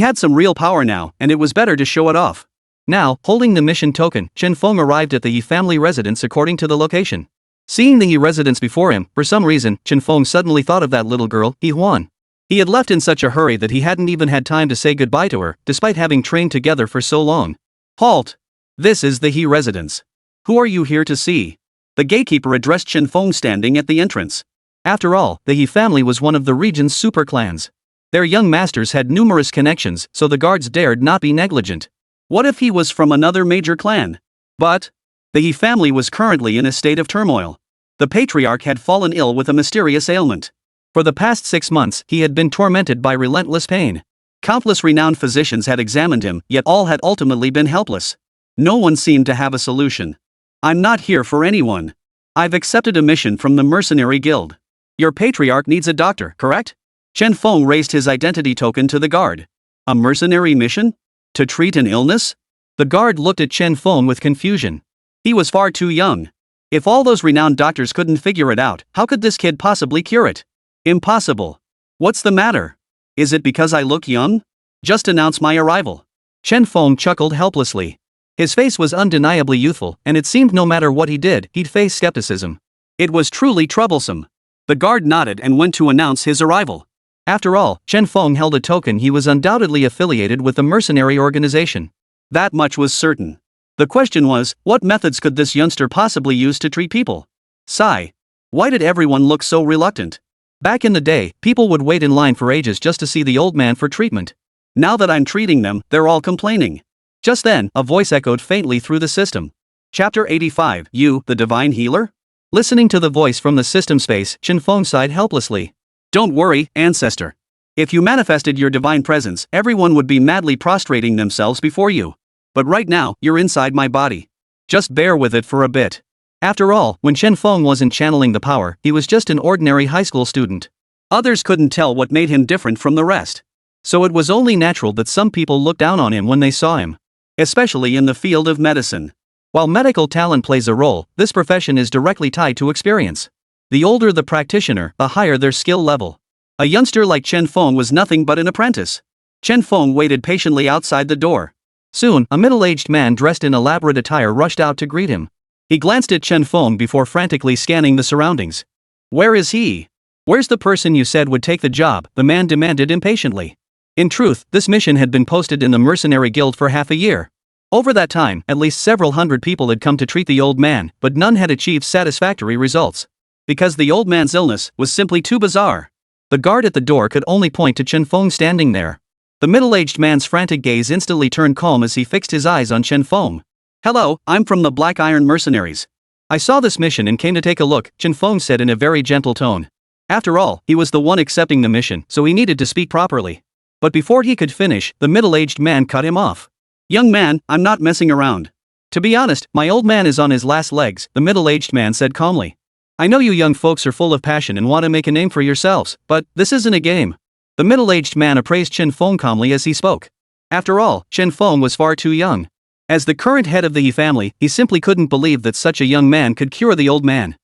had some real power now, and it was better to show it off. Now, holding the mission token, Chen Feng arrived at the Yi family residence according to the location. Seeing the Yi residence before him, for some reason, Chen Feng suddenly thought of that little girl, Yi Huan. He had left in such a hurry that he hadn't even had time to say goodbye to her, despite having trained together for so long. Halt! This is the Yi residence. Who are you here to see? The gatekeeper addressed Chen Feng standing at the entrance. After all, the Yi family was one of the region's super clans. Their young masters had numerous connections, so the guards dared not be negligent. What if he was from another major clan? But the Yi family was currently in a state of turmoil. The patriarch had fallen ill with a mysterious ailment. For the past 6 months, he had been tormented by relentless pain. Countless renowned physicians had examined him, yet all had ultimately been helpless. No one seemed to have a solution. I'm not here for anyone. I've accepted a mission from the mercenary guild. Your patriarch needs a doctor, correct? Chen Feng raised his identity token to the guard. A mercenary mission? To treat an illness? The guard looked at Chen Feng with confusion. He was far too young. If all those renowned doctors couldn't figure it out, how could this kid possibly cure it? Impossible. What's the matter? Is it because I look young? Just announce my arrival. Chen Feng chuckled helplessly. His face was undeniably youthful, and it seemed no matter what he did, he'd face skepticism. It was truly troublesome. The guard nodded and went to announce his arrival. After all, Chen Feng held a token. He was undoubtedly affiliated with the mercenary organization. That much was certain. The question was, what methods could this youngster possibly use to treat people? Sigh. Why did everyone look so reluctant? Back in the day, people would wait in line for ages just to see the old man for treatment. Now that I'm treating them, they're all complaining. Just then, a voice echoed faintly through the system. Chapter 85, You, the Divine Healer? Listening to the voice from the system space, Chen Feng sighed helplessly. Don't worry, ancestor. If you manifested your divine presence, everyone would be madly prostrating themselves before you. But right now, you're inside my body. Just bear with it for a bit. After all, when Chen Feng wasn't channeling the power, he was just an ordinary high school student. Others couldn't tell what made him different from the rest. So it was only natural that some people looked down on him when they saw him. Especially in the field of medicine. While medical talent plays a role, this profession is directly tied to experience. The older the practitioner, the higher their skill level. A youngster like Chen Feng was nothing but an apprentice. Chen Feng waited patiently outside the door. Soon, a middle-aged man dressed in elaborate attire rushed out to greet him. He glanced at Chen Feng before frantically scanning the surroundings. Where is he? Where's the person you said would take the job? The man demanded impatiently. In truth, this mission had been posted in the mercenary guild for half a year. Over that time, at least several hundred people had come to treat the old man, but none had achieved satisfactory results. Because the old man's illness was simply too bizarre. The guard at the door could only point to Chen Feng standing there. The middle-aged man's frantic gaze instantly turned calm as he fixed his eyes on Chen Feng. Hello, I'm from the Black Iron Mercenaries. I saw this mission and came to take a look, Chen Feng said in a very gentle tone. After all, he was the one accepting the mission, so he needed to speak properly. But before he could finish, the middle-aged man cut him off. Young man, I'm not messing around. To be honest, my old man is on his last legs, the middle-aged man said calmly. I know you young folks are full of passion and want to make a name for yourselves, but this isn't a game. The middle-aged man appraised Chen Feng calmly as he spoke. After all, Chen Feng was far too young. As the current head of the Yi family, he simply couldn't believe that such a young man could cure the old man.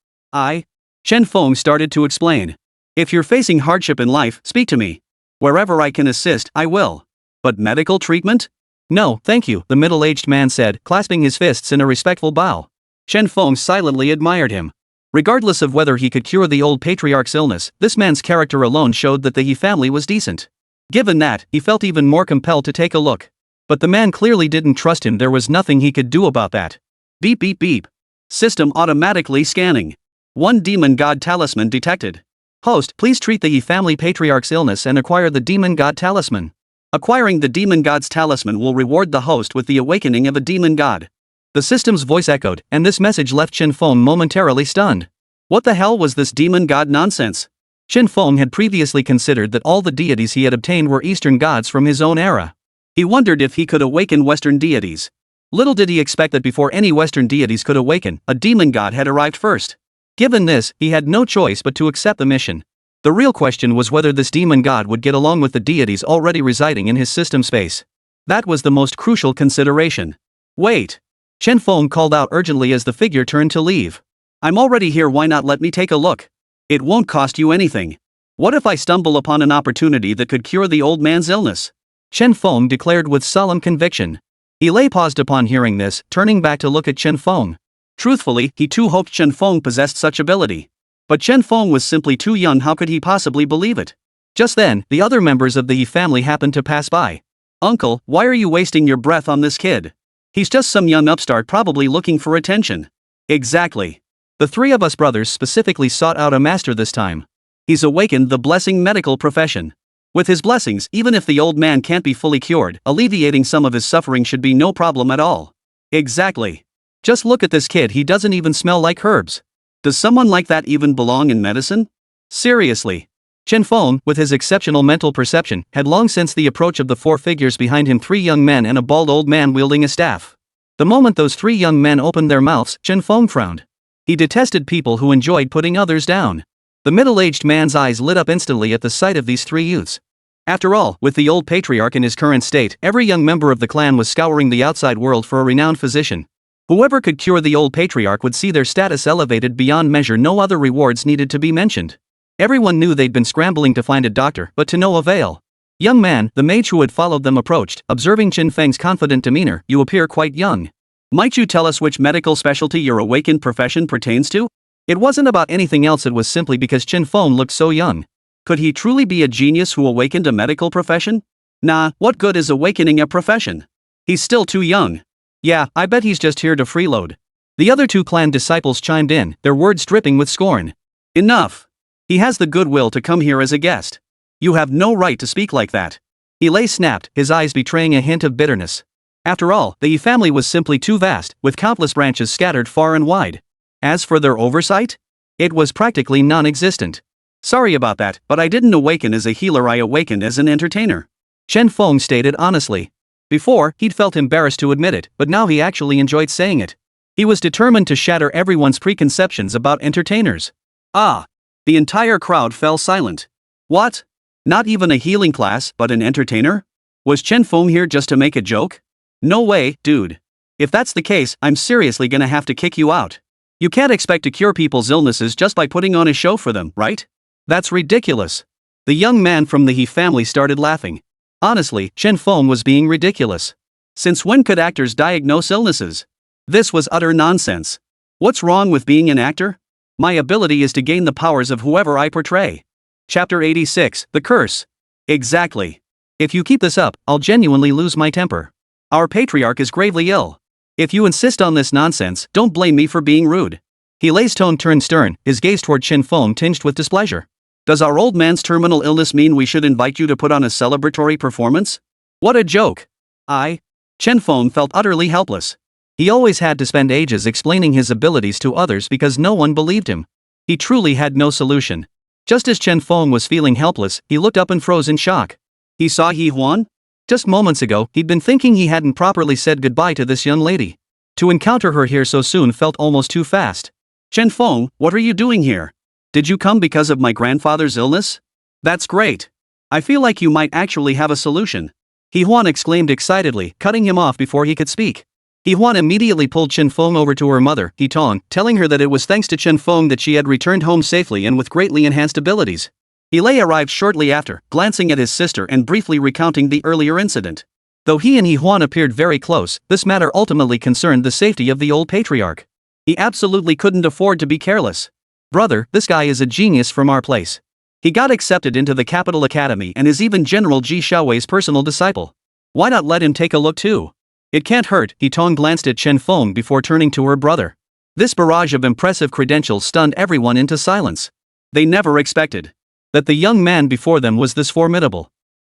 Chen Feng started to explain. If you're facing hardship in life, speak to me. Wherever I can assist, I will. But medical treatment? No, thank you, the middle-aged man said, clasping his fists in a respectful bow. Chen Feng silently admired him. Regardless of whether he could cure the old patriarch's illness, this man's character alone showed that the Yi family was decent. Given that, he felt even more compelled to take a look. But the man clearly didn't trust him. There was nothing he could do about that. Beep beep beep. System automatically scanning. One demon god talisman detected. Host, please treat the Yi family patriarch's illness and acquire the demon god talisman. Acquiring the demon god's talisman will reward the host with the awakening of a demon god. The system's voice echoed, and this message left Chen Feng momentarily stunned. What the hell was this demon god nonsense? Chen Feng had previously considered that all the deities he had obtained were Eastern gods from his own era. He wondered if he could awaken Western deities. Little did he expect that before any Western deities could awaken, a demon god had arrived first. Given this, he had no choice but to accept the mission. The real question was whether this demon god would get along with the deities already residing in his system space. That was the most crucial consideration. Wait! Chen Feng called out urgently as the figure turned to leave. I'm already here, why not let me take a look? It won't cost you anything. What if I stumble upon an opportunity that could cure the old man's illness? Chen Feng declared with solemn conviction. He lay paused upon hearing this, turning back to look at Chen Feng. Truthfully, he too hoped Chen Feng possessed such ability. But Chen Feng was simply too young. How could he possibly believe it? Just then, the other members of the He family happened to pass by. Uncle, why are you wasting your breath on this kid? He's just some young upstart probably looking for attention. Exactly. The three of us brothers specifically sought out a master this time. He's awakened the blessing medical profession. With his blessings, even if the old man can't be fully cured, alleviating some of his suffering should be no problem at all. Exactly. Just look at this kid, he doesn't even smell like herbs. Does someone like that even belong in medicine? Seriously. Chen Feng, with his exceptional mental perception, had long sensed the approach of the four figures behind him, three young men and a bald old man wielding a staff. The moment those three young men opened their mouths, Chen Feng frowned. He detested people who enjoyed putting others down. The middle-aged man's eyes lit up instantly at the sight of these three youths. After all, with the old patriarch in his current state, every young member of the clan was scouring the outside world for a renowned physician. Whoever could cure the old patriarch would see their status elevated beyond measure. No other rewards needed to be mentioned. Everyone knew they'd been scrambling to find a doctor, but to no avail. Young man, the mage who had followed them approached, observing Chen Feng's confident demeanor. You appear quite young. Might you tell us which medical specialty your awakened profession pertains to? It wasn't about anything else, it was simply because Chen Feng looked so young. Could he truly be a genius who awakened a medical profession? Nah, what good is awakening a profession? He's still too young. Yeah, I bet he's just here to freeload. The other two clan disciples chimed in, their words dripping with scorn. Enough. He has the goodwill to come here as a guest. You have no right to speak like that. He lay snapped, his eyes betraying a hint of bitterness. After all, the Yi family was simply too vast, with countless branches scattered far and wide. As for their oversight, it was practically non-existent. Sorry about that, but I didn't awaken as a healer, I awakened as an entertainer. Chen Feng stated honestly. Before, he'd felt embarrassed to admit it, but now he actually enjoyed saying it. He was determined to shatter everyone's preconceptions about entertainers. Ah! The entire crowd fell silent. What? Not even a healing class, but an entertainer? Was Chen Feng here just to make a joke? No way, dude. If that's the case, I'm seriously gonna have to kick you out. You can't expect to cure people's illnesses just by putting on a show for them, right? That's ridiculous. The young man from the He family started laughing. Honestly, Chen Feng was being ridiculous. Since when could actors diagnose illnesses? This was utter nonsense. What's wrong with being an actor? My ability is to gain the powers of whoever I portray. Chapter 86, The Curse. Exactly. If you keep this up, I'll genuinely lose my temper. Our patriarch is gravely ill. If you insist on this nonsense, don't blame me for being rude. He Lei's tone turned stern, his gaze toward Chen Feng tinged with displeasure. Does our old man's terminal illness mean we should invite you to put on a celebratory performance? What a joke. Chen Feng felt utterly helpless. He always had to spend ages explaining his abilities to others because no one believed him. He truly had no solution. Just as Chen Feng was feeling helpless, he looked up and froze in shock. He saw He Huan? Just moments ago, he'd been thinking he hadn't properly said goodbye to this young lady. To encounter her here so soon felt almost too fast. Chen Feng, what are you doing here? Did you come because of my grandfather's illness? That's great. I feel like you might actually have a solution. He Huan exclaimed excitedly, cutting him off before he could speak. He Huan immediately pulled Chen Feng over to her mother, He Tong, telling her that it was thanks to Chen Feng that she had returned home safely and with greatly enhanced abilities. He Lei arrived shortly after, glancing at his sister and briefly recounting the earlier incident. Though he and He Huan appeared very close, this matter ultimately concerned the safety of the old patriarch. He absolutely couldn't afford to be careless. Brother, this guy is a genius from our place. He got accepted into the capital academy and is even General Ji Shaowei's personal disciple. Why not let him take a look too? It can't hurt. He Tong glanced at Chen Feng before turning to her brother. This barrage of impressive credentials stunned everyone into silence. They never expected that the young man before them was this formidable.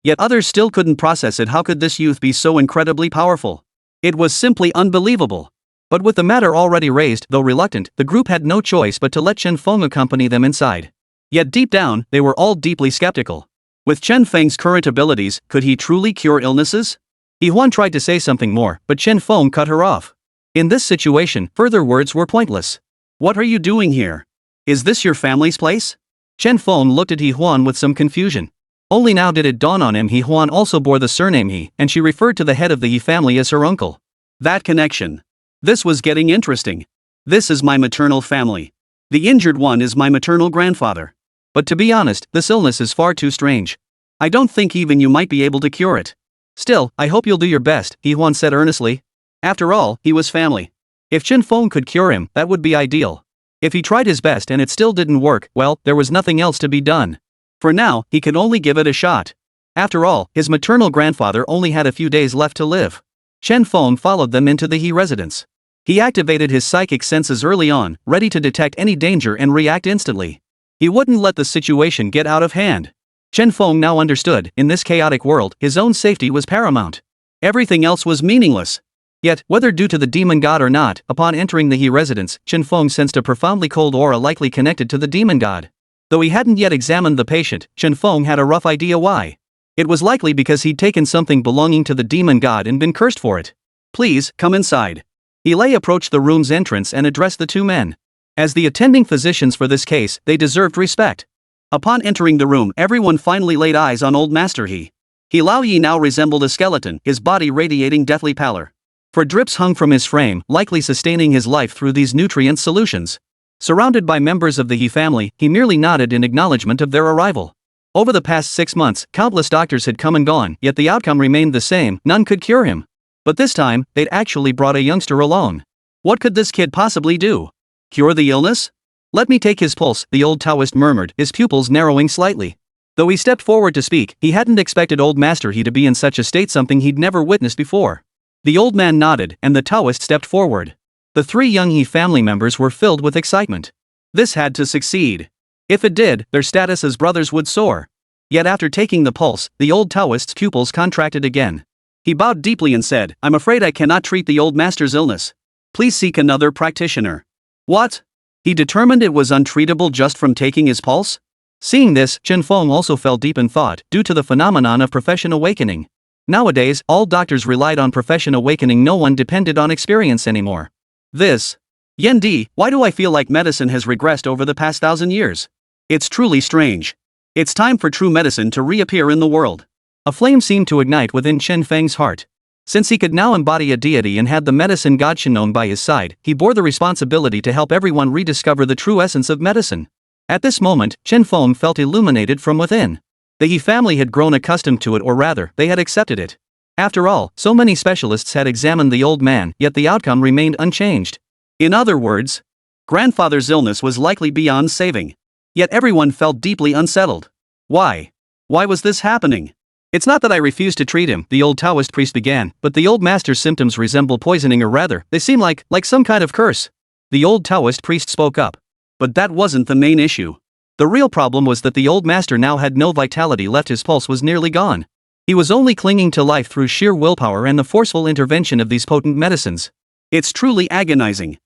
Yet others still couldn't process it. How could this youth be so incredibly powerful? It was simply unbelievable. But with the matter already raised, though reluctant, the group had no choice but to let Chen Feng accompany them inside. Yet deep down, they were all deeply skeptical. With Chen Feng's current abilities, could he truly cure illnesses? He Huan tried to say something more, but Chen Feng cut her off. In this situation, further words were pointless. What are you doing here? Is this your family's place? Chen Feng looked at He Huan with some confusion. Only now did it dawn on him He Huan also bore the surname He, and she referred to the head of the He family as her uncle. That connection. This was getting interesting. This is my maternal family. The injured one is my maternal grandfather. But to be honest, this illness is far too strange. I don't think even you might be able to cure it. Still, I hope you'll do your best, He Huan said earnestly. After all, he was family. If Chen Feng could cure him, that would be ideal. If he tried his best and it still didn't work, well, there was nothing else to be done. For now, he could only give it a shot. After all, his maternal grandfather only had a few days left to live. Chen Feng followed them into the He residence. He activated his psychic senses early on, ready to detect any danger and react instantly. He wouldn't let the situation get out of hand. Chen Feng now understood, in this chaotic world, his own safety was paramount. Everything else was meaningless. Yet, whether due to the demon god or not, upon entering the He residence, Chen Feng sensed a profoundly cold aura likely connected to the demon god. Though he hadn't yet examined the patient, Chen Feng had a rough idea why. It was likely because he'd taken something belonging to the demon god and been cursed for it. Please, come inside. He approached the room's entrance and addressed the two men. As the attending physicians for this case, they deserved respect. Upon entering the room, everyone finally laid eyes on old Master He. He Lao Yi now resembled a skeleton, his body radiating deathly pallor. For drips hung from his frame, likely sustaining his life through these nutrient solutions. Surrounded by members of the He family, he merely nodded in acknowledgement of their arrival. Over the past 6 months, countless doctors had come and gone, yet the outcome remained the same, none could cure him. But this time, they'd actually brought a youngster alone. What could this kid possibly do? Cure the illness? Let me take his pulse, the old Taoist murmured, his pupils narrowing slightly. Though he stepped forward to speak, he hadn't expected old Master He to be in such a state, something he'd never witnessed before. The old man nodded, and the Taoist stepped forward. The 3 young He family members were filled with excitement. This had to succeed. If it did, their status as brothers would soar. Yet after taking the pulse, the old Taoist's pupils contracted again. He bowed deeply and said, I'm afraid I cannot treat the old master's illness. Please seek another practitioner. What? He determined it was untreatable just from taking his pulse? Seeing this, Chen Feng also fell deep in thought, due to the phenomenon of profession awakening. Nowadays, all doctors relied on profession awakening, no one depended on experience anymore. This. Yen Di, why do I feel like medicine has regressed over the past 1,000 years? It's truly strange. It's time for true medicine to reappear in the world. A flame seemed to ignite within Chen Feng's heart. Since he could now embody a deity and had the medicine god Shenong by his side, he bore the responsibility to help everyone rediscover the true essence of medicine. At this moment, Chen Feng felt illuminated from within. The He family had grown accustomed to it, or rather, they had accepted it. After all, so many specialists had examined the old man, yet the outcome remained unchanged. In other words, grandfather's illness was likely beyond saving. Yet everyone felt deeply unsettled. Why? Why was this happening? It's not that I refuse to treat him, the old Taoist priest began, but the old master's symptoms resemble poisoning, or rather, they seem like some kind of curse. The old Taoist priest spoke up. But that wasn't the main issue. The real problem was that the old master now had no vitality left, his pulse was nearly gone. He was only clinging to life through sheer willpower and the forceful intervention of these potent medicines. It's truly agonizing.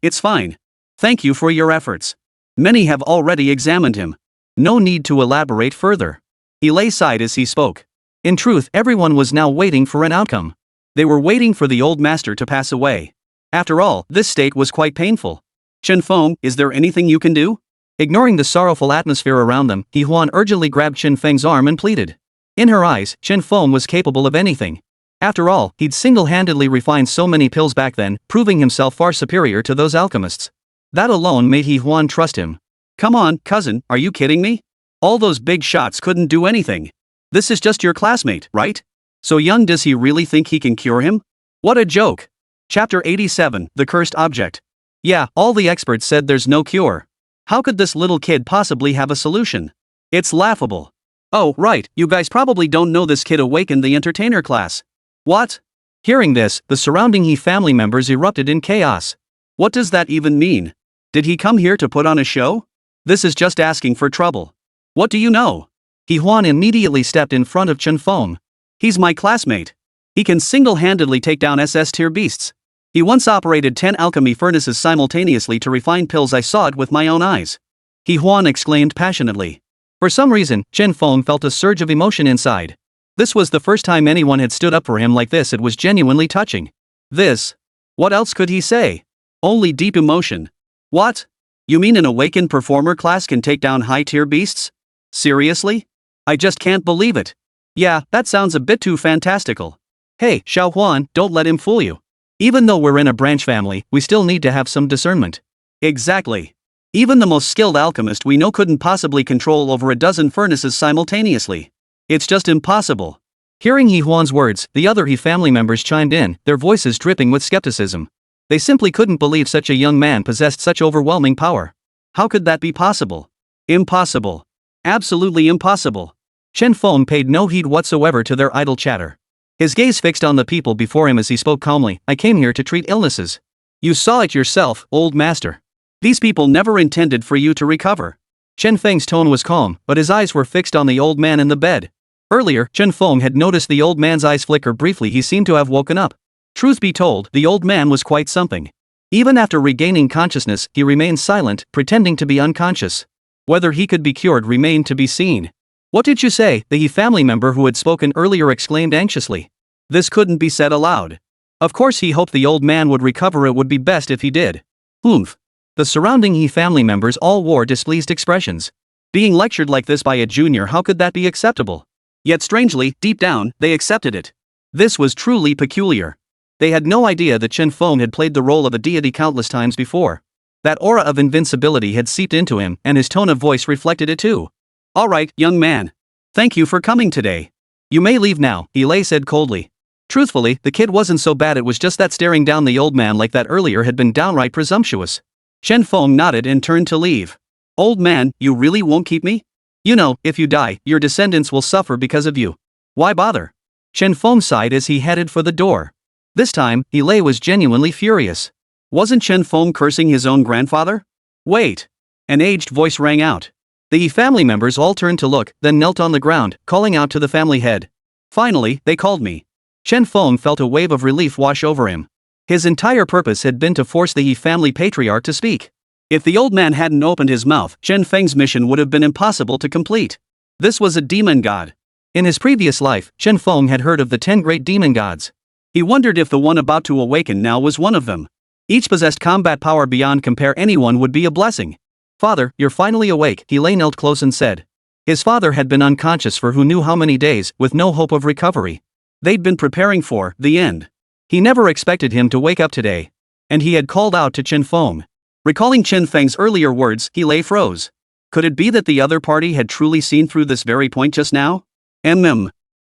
It's fine. Thank you for your efforts. Many have already examined him. No need to elaborate further. He sighed as he spoke. In truth, everyone was now waiting for an outcome. They were waiting for the old master to pass away. After all, this state was quite painful. Chen Feng, is there anything you can do? Ignoring the sorrowful atmosphere around them, He Huan urgently grabbed Chen Feng's arm and pleaded. In her eyes, Chen Feng was capable of anything. After all, he'd single-handedly refined so many pills back then, proving himself far superior to those alchemists. That alone made He Huan trust him. Come on, cousin, are you kidding me? All those big shots couldn't do anything. This is just your classmate, right? So young, does he really think he can cure him? What a joke. Chapter 87, The Cursed Object. Yeah, all the experts said there's no cure. How could this little kid possibly have a solution? It's laughable. Oh, right, you guys probably don't know this kid awakened the entertainer class. What? Hearing this, the surrounding He family members erupted in chaos. What does that even mean? Did he come here to put on a show? This is just asking for trouble. What do you know? He Huan immediately stepped in front of Chen Feng. He's my classmate. He can single-handedly take down SS-tier beasts. He once operated 10 alchemy furnaces simultaneously to refine pills. I saw it with my own eyes. He Huan exclaimed passionately. For some reason, Chen Feng felt a surge of emotion inside. This was the first time anyone had stood up for him like this. It was genuinely touching. What else could he say? Only deep emotion. What? You mean an awakened performer class can take down high-tier beasts? Seriously? I just can't believe it. Yeah, that sounds a bit too fantastical. Hey, Xiao Huan, don't let him fool you. Even though we're in a branch family, we still need to have some discernment. Exactly. Even the most skilled alchemist we know couldn't possibly control over a dozen furnaces simultaneously. It's just impossible. Hearing He Huan's words, the other He family members chimed in, their voices dripping with skepticism. They simply couldn't believe such a young man possessed such overwhelming power. How could that be possible? Impossible. Absolutely impossible. Chen Feng paid no heed whatsoever to their idle chatter. His gaze fixed on the people before him as he spoke calmly, I came here to treat illnesses. You saw it yourself, old master. These people never intended for you to recover. Chen Feng's tone was calm, but his eyes were fixed on the old man in the bed. Earlier, Chen Feng had noticed the old man's eyes flicker briefly. He seemed to have woken up. Truth be told, the old man was quite something. Even after regaining consciousness, he remained silent, pretending to be unconscious. Whether he could be cured remained to be seen. What did you say? The He family member who had spoken earlier exclaimed anxiously. This couldn't be said aloud. Of course he hoped the old man would recover. It would be best if he did. Oomph. The surrounding He family members all wore displeased expressions. Being lectured like this by a junior, how could that be acceptable? Yet strangely, deep down, they accepted it. This was truly peculiar. They had no idea that Chen Feng had played the role of a deity countless times before. That aura of invincibility had seeped into him, and his tone of voice reflected it too. All right, young man. Thank you for coming today. You may leave now, He said coldly. Truthfully, the kid wasn't so bad. It was just that staring down the old man like that earlier had been downright presumptuous. Chen Feng nodded and turned to leave. Old man, you really won't keep me? You know, if you die, your descendants will suffer because of you. Why bother? Chen Feng sighed as he headed for the door. This time, He was genuinely furious. Wasn't Chen Feng cursing his own grandfather? Wait. An aged voice rang out. The He family members all turned to look, then knelt on the ground, calling out to the family head. Finally, they called me. Chen Feng felt a wave of relief wash over him. His entire purpose had been to force the He family patriarch to speak. If the old man hadn't opened his mouth, Chen Feng's mission would have been impossible to complete. This was a demon god. In his previous life, Chen Feng had heard of the 10 great demon gods. He wondered if the one about to awaken now was one of them. Each possessed combat power beyond compare. Anyone would be a blessing. Father, you're finally awake, He knelt close and said. His father had been unconscious for who knew how many days, with no hope of recovery. They'd been preparing for the end. He never expected him to wake up today. And he had called out to Chen Feng. Recalling Chen Feng's earlier words, He froze. Could it be that the other party had truly seen through this very point just now?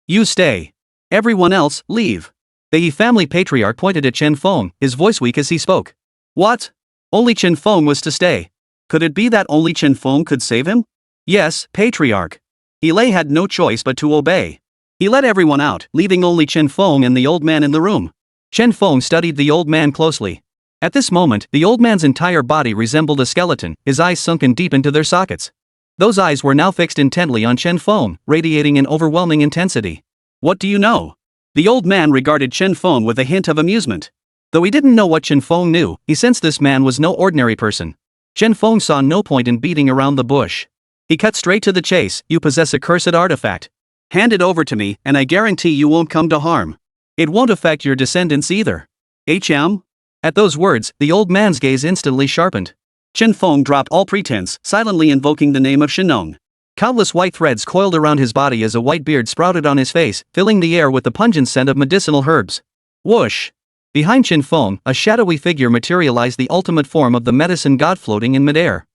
You stay. Everyone else, leave. The He family patriarch pointed at Chen Feng, his voice weak as he spoke. What? Only Chen Feng was to stay. Could it be that only Chen Feng could save him? Yes, patriarch. He had no choice but to obey. He let everyone out, leaving only Chen Feng and the old man in the room. Chen Feng studied the old man closely. At this moment, the old man's entire body resembled a skeleton, his eyes sunken deep into their sockets. Those eyes were now fixed intently on Chen Feng, radiating an overwhelming intensity. What do you know? The old man regarded Chen Feng with a hint of amusement. Though he didn't know what Chen Feng knew, he sensed this man was no ordinary person. Chen Feng saw no point in beating around the bush. He cut straight to the chase. You possess a cursed artifact. Hand it over to me, and I guarantee you won't come to harm. It won't affect your descendants either. HM? At those words, the old man's gaze instantly sharpened. Chen Feng dropped all pretense, silently invoking the name of Shenong. Countless white threads coiled around his body as a white beard sprouted on his face, filling the air with the pungent scent of medicinal herbs. Whoosh! Behind Chen Feng, a shadowy figure materialized, the ultimate form of the medicine god floating in midair.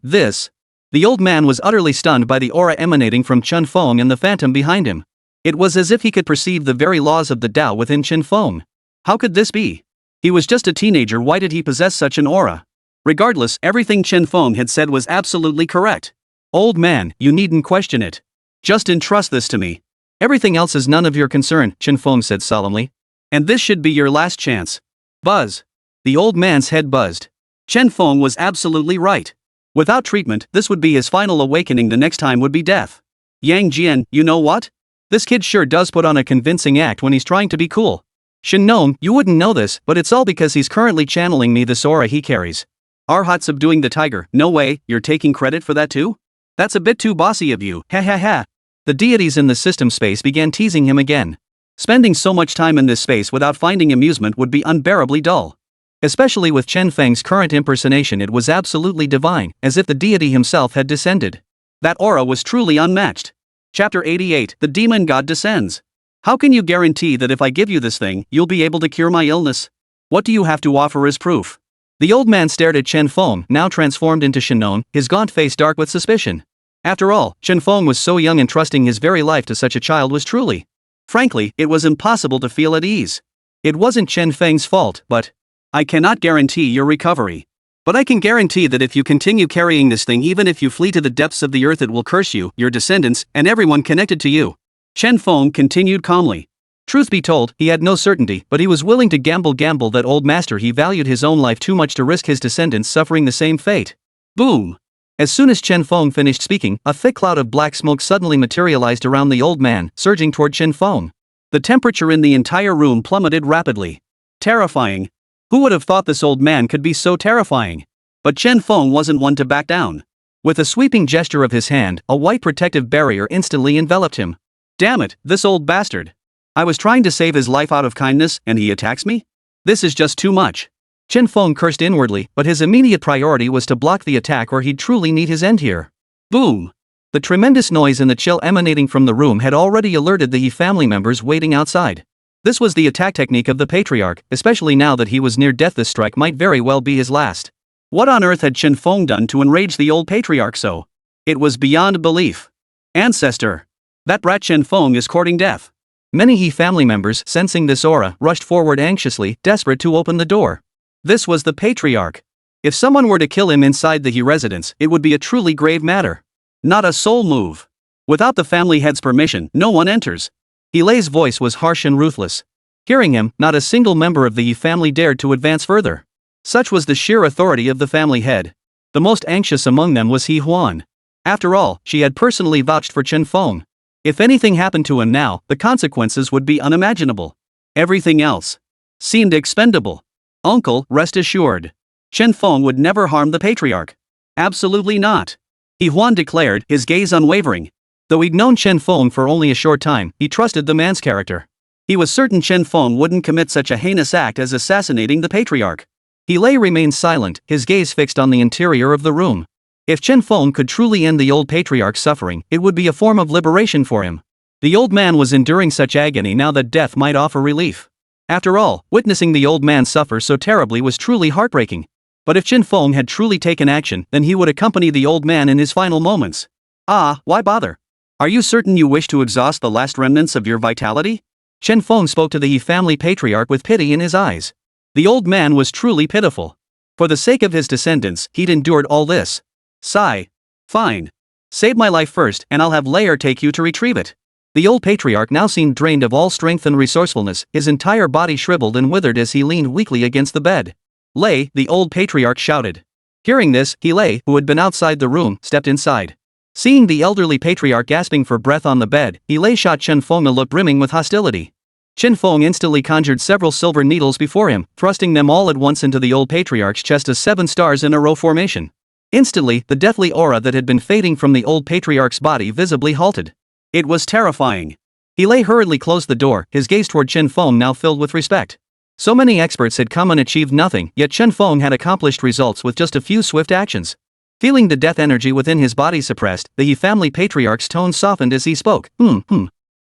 This. The old man was utterly stunned by the aura emanating from Chen Feng and the phantom behind him. It was as if he could perceive the very laws of the Tao within Chen Feng. How could this be? He was just a teenager. Why did he possess such an aura? Regardless, everything Chen Feng had said was absolutely correct. Old man, you needn't question it. Just entrust this to me. Everything else is none of your concern, Chen Feng said solemnly. And this should be your last chance. Buzz. The old man's head buzzed. Chen Feng was absolutely right. Without treatment, this would be his final awakening. The next time would be death. Yang Jian, you know what? This kid sure does put on a convincing act when he's trying to be cool. Shenong, you wouldn't know this, but it's all because he's currently channeling me, this aura he carries. Arhat subduing the tiger. No way, you're taking credit for that too? That's a bit too bossy of you, ha ha ha. The deities in the system space began teasing him again. Spending so much time in this space without finding amusement would be unbearably dull. Especially with Chen Feng's current impersonation, it was absolutely divine, as if the deity himself had descended. That aura was truly unmatched. Chapter 88, The Demon God Descends. How can you guarantee that if I give you this thing, you'll be able to cure my illness? What do you have to offer as proof? The old man stared at Chen Feng, now transformed into Shenong, his gaunt face dark with suspicion. After all, Chen Feng was so young, and trusting his very life to such a child was truly Frankly, it was impossible to feel at ease. It wasn't Chen Feng's fault, but I cannot guarantee your recovery. But I can guarantee that if you continue carrying this thing, even if you flee to the depths of the earth, it will curse you, your descendants, and everyone connected to you. Chen Feng continued calmly. Truth be told, he had no certainty, but he was willing to gamble that old master. He valued his own life too much to risk his descendants suffering the same fate. Boom! As soon as Chen Feng finished speaking, a thick cloud of black smoke suddenly materialized around the old man, surging toward Chen Feng. The temperature in the entire room plummeted rapidly. Terrifying. Who would have thought this old man could be so terrifying? But Chen Feng wasn't one to back down. With a sweeping gesture of his hand, a white protective barrier instantly enveloped him. Damn it, this old bastard. I was trying to save his life out of kindness, and he attacks me? This is just too much. Chen Feng cursed inwardly, but his immediate priority was to block the attack, or he'd truly meet his end here. Boom! The tremendous noise and the chill emanating from the room had already alerted the He family members waiting outside. This was the attack technique of the patriarch, especially now that he was near death. This strike might very well be his last. What on earth had Chen Feng done to enrage the old patriarch so? It was beyond belief. Ancestor! That brat Chen Feng is courting death. Many He family members, sensing this aura, rushed forward anxiously, desperate to open the door. This was the patriarch. If someone were to kill him inside the He residence, it would be a truly grave matter. Not a soul move. Without the family head's permission, no one enters. He Lei's voice was harsh and ruthless. Hearing him, not a single member of the He family dared to advance further. Such was the sheer authority of the family head. The most anxious among them was He Huan. After all, she had personally vouched for Chen Feng. If anything happened to him now, the consequences would be unimaginable. Everything else seemed expendable. Uncle, rest assured. Chen Feng would never harm the patriarch. Absolutely not. He Huan declared, his gaze unwavering. Though he'd known Chen Feng for only a short time, he trusted the man's character. He was certain Chen Feng wouldn't commit such a heinous act as assassinating the patriarch. He Lei remained silent, his gaze fixed on the interior of the room. If Chen Feng could truly end the old patriarch's suffering, it would be a form of liberation for him. The old man was enduring such agony now that death might offer relief. After all, witnessing the old man suffer so terribly was truly heartbreaking. But if Chen Feng had truly taken action, then he would accompany the old man in his final moments. Why bother? Are you certain you wish to exhaust the last remnants of your vitality? Chen Feng spoke to the He family patriarch with pity in his eyes. The old man was truly pitiful. For the sake of his descendants, he'd endured all this. Sigh. Fine. Save my life first, and I'll have Lair take you to retrieve it. The old patriarch now seemed drained of all strength and resourcefulness, his entire body shriveled and withered as he leaned weakly against the bed. Lei, the old patriarch shouted. Hearing this, He Lei, who had been outside the room, stepped inside. Seeing the elderly patriarch gasping for breath on the bed, He Lei shot Chen Feng a look brimming with hostility. Chen Feng instantly conjured several silver needles before him, thrusting them all at once into the old patriarch's chest as 7 stars in a row formation. Instantly, the deathly aura that had been fading from the old patriarch's body visibly halted. It was terrifying. He Lei hurriedly closed the door, his gaze toward Chen Feng now filled with respect. So many experts had come and achieved nothing, yet Chen Feng had accomplished results with just a few swift actions. Feeling the death energy within his body suppressed, the He family patriarch's tone softened as he spoke.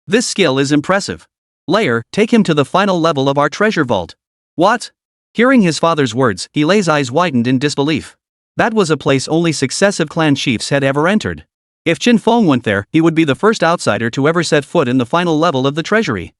This skill is impressive. Lair, take him to the final level of our treasure vault. What? Hearing his father's words, He Lei's eyes widened in disbelief. That was a place only successive clan chiefs had ever entered. If Chen Feng went there, he would be the first outsider to ever set foot in the final level of the treasury.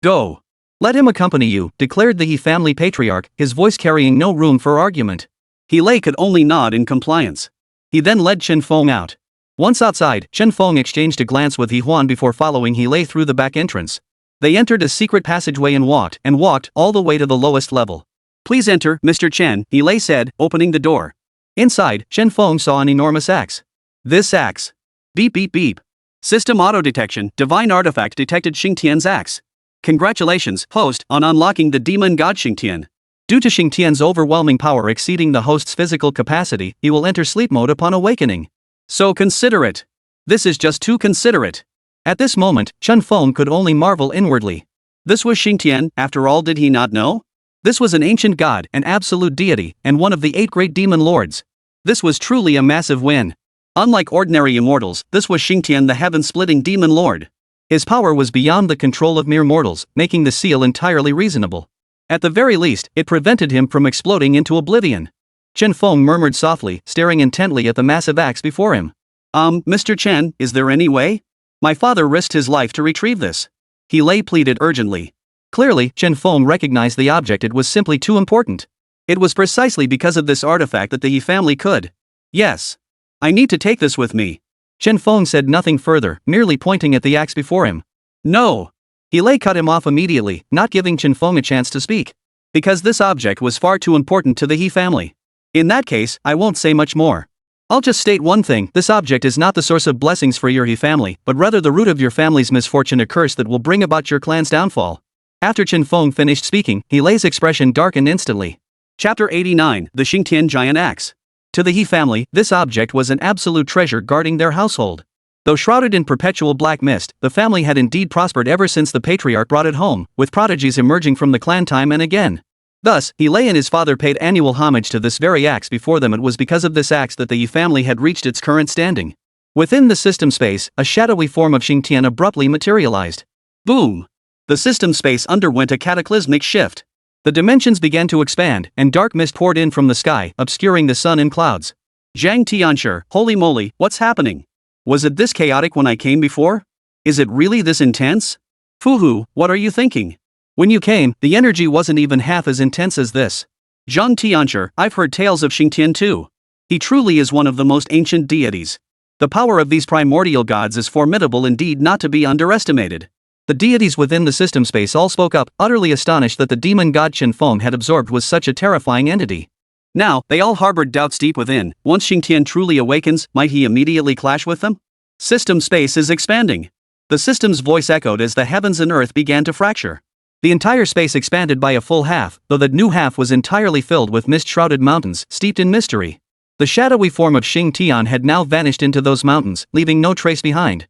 Go. Let him accompany you, declared the He family patriarch, his voice carrying no room for argument. He Lei could only nod in compliance. He then led Chen Feng out. Once outside, Chen Feng exchanged a glance with He Huan before following He Lei through the back entrance. They entered a secret passageway and walked all the way to the lowest level. Please enter, Mr. Chen, He Lei said, opening the door. Inside, Chen Feng saw an enormous axe. This axe. Beep beep beep. System auto-detection, divine artifact detected Xingtian's axe. Congratulations, host, on unlocking the demon god Xingtian. Due to Xingtian's overwhelming power exceeding the host's physical capacity, he will enter sleep mode upon awakening. So considerate. This is just too considerate. At this moment, Chen Feng could only marvel inwardly. This was Xingtian, after all, did he not know? This was an ancient god, an absolute deity, and one of the 8 great demon lords. This was truly a massive win. Unlike ordinary immortals, this was Xingtian, the heaven-splitting demon lord. His power was beyond the control of mere mortals, making the seal entirely reasonable. At the very least, it prevented him from exploding into oblivion. Chen Feng murmured softly, staring intently at the massive axe before him. Mr. Chen, is there any way? My father risked his life to retrieve this. He pleaded urgently. Clearly, Chen Feng recognized the object. It was simply too important. It was precisely because of this artifact that the He family could. Yes. I need to take this with me. Chen Feng said nothing further, merely pointing at the axe before him. No. He cut him off immediately, not giving Chen Feng a chance to speak. Because this object was far too important to the He family. In that case, I won't say much more. I'll just state one thing: this object is not the source of blessings for your He family, but rather the root of your family's misfortune, a curse that will bring about your clan's downfall. After Chen Feng finished speaking, He Lei's expression darkened instantly. Chapter 89, The Xingtian Giant Axe. To the He family, this object was an absolute treasure guarding their household. Though shrouded in perpetual black mist, the family had indeed prospered ever since the patriarch brought it home, with prodigies emerging from the clan time and again. Thus, He Lei and his father paid annual homage to this very axe before them. It was because of this axe that the Yi family had reached its current standing. Within the system space, a shadowy form of Xingtian abruptly materialized. Boom! The system space underwent a cataclysmic shift. The dimensions began to expand, and dark mist poured in from the sky, obscuring the sun and clouds. Zhang Tianshi, holy moly, what's happening? Was it this chaotic when I came before? Is it really this intense? Fuhu, what are you thinking? When you came, the energy wasn't even half as intense as this. Zhang Tianshi, I've heard tales of Xingtian too. He truly is one of the most ancient deities. The power of these primordial gods is formidable indeed, not to be underestimated. The deities within the system space all spoke up, utterly astonished that the demon god Chen Feng had absorbed was such a terrifying entity. Now, they all harbored doubts deep within. Once Xingtian truly awakens, might he immediately clash with them? System space is expanding. The system's voice echoed as the heavens and earth began to fracture. The entire space expanded by a full half, though that new half was entirely filled with mist-shrouded mountains, steeped in mystery. The shadowy form of Xingtian had now vanished into those mountains, leaving no trace behind.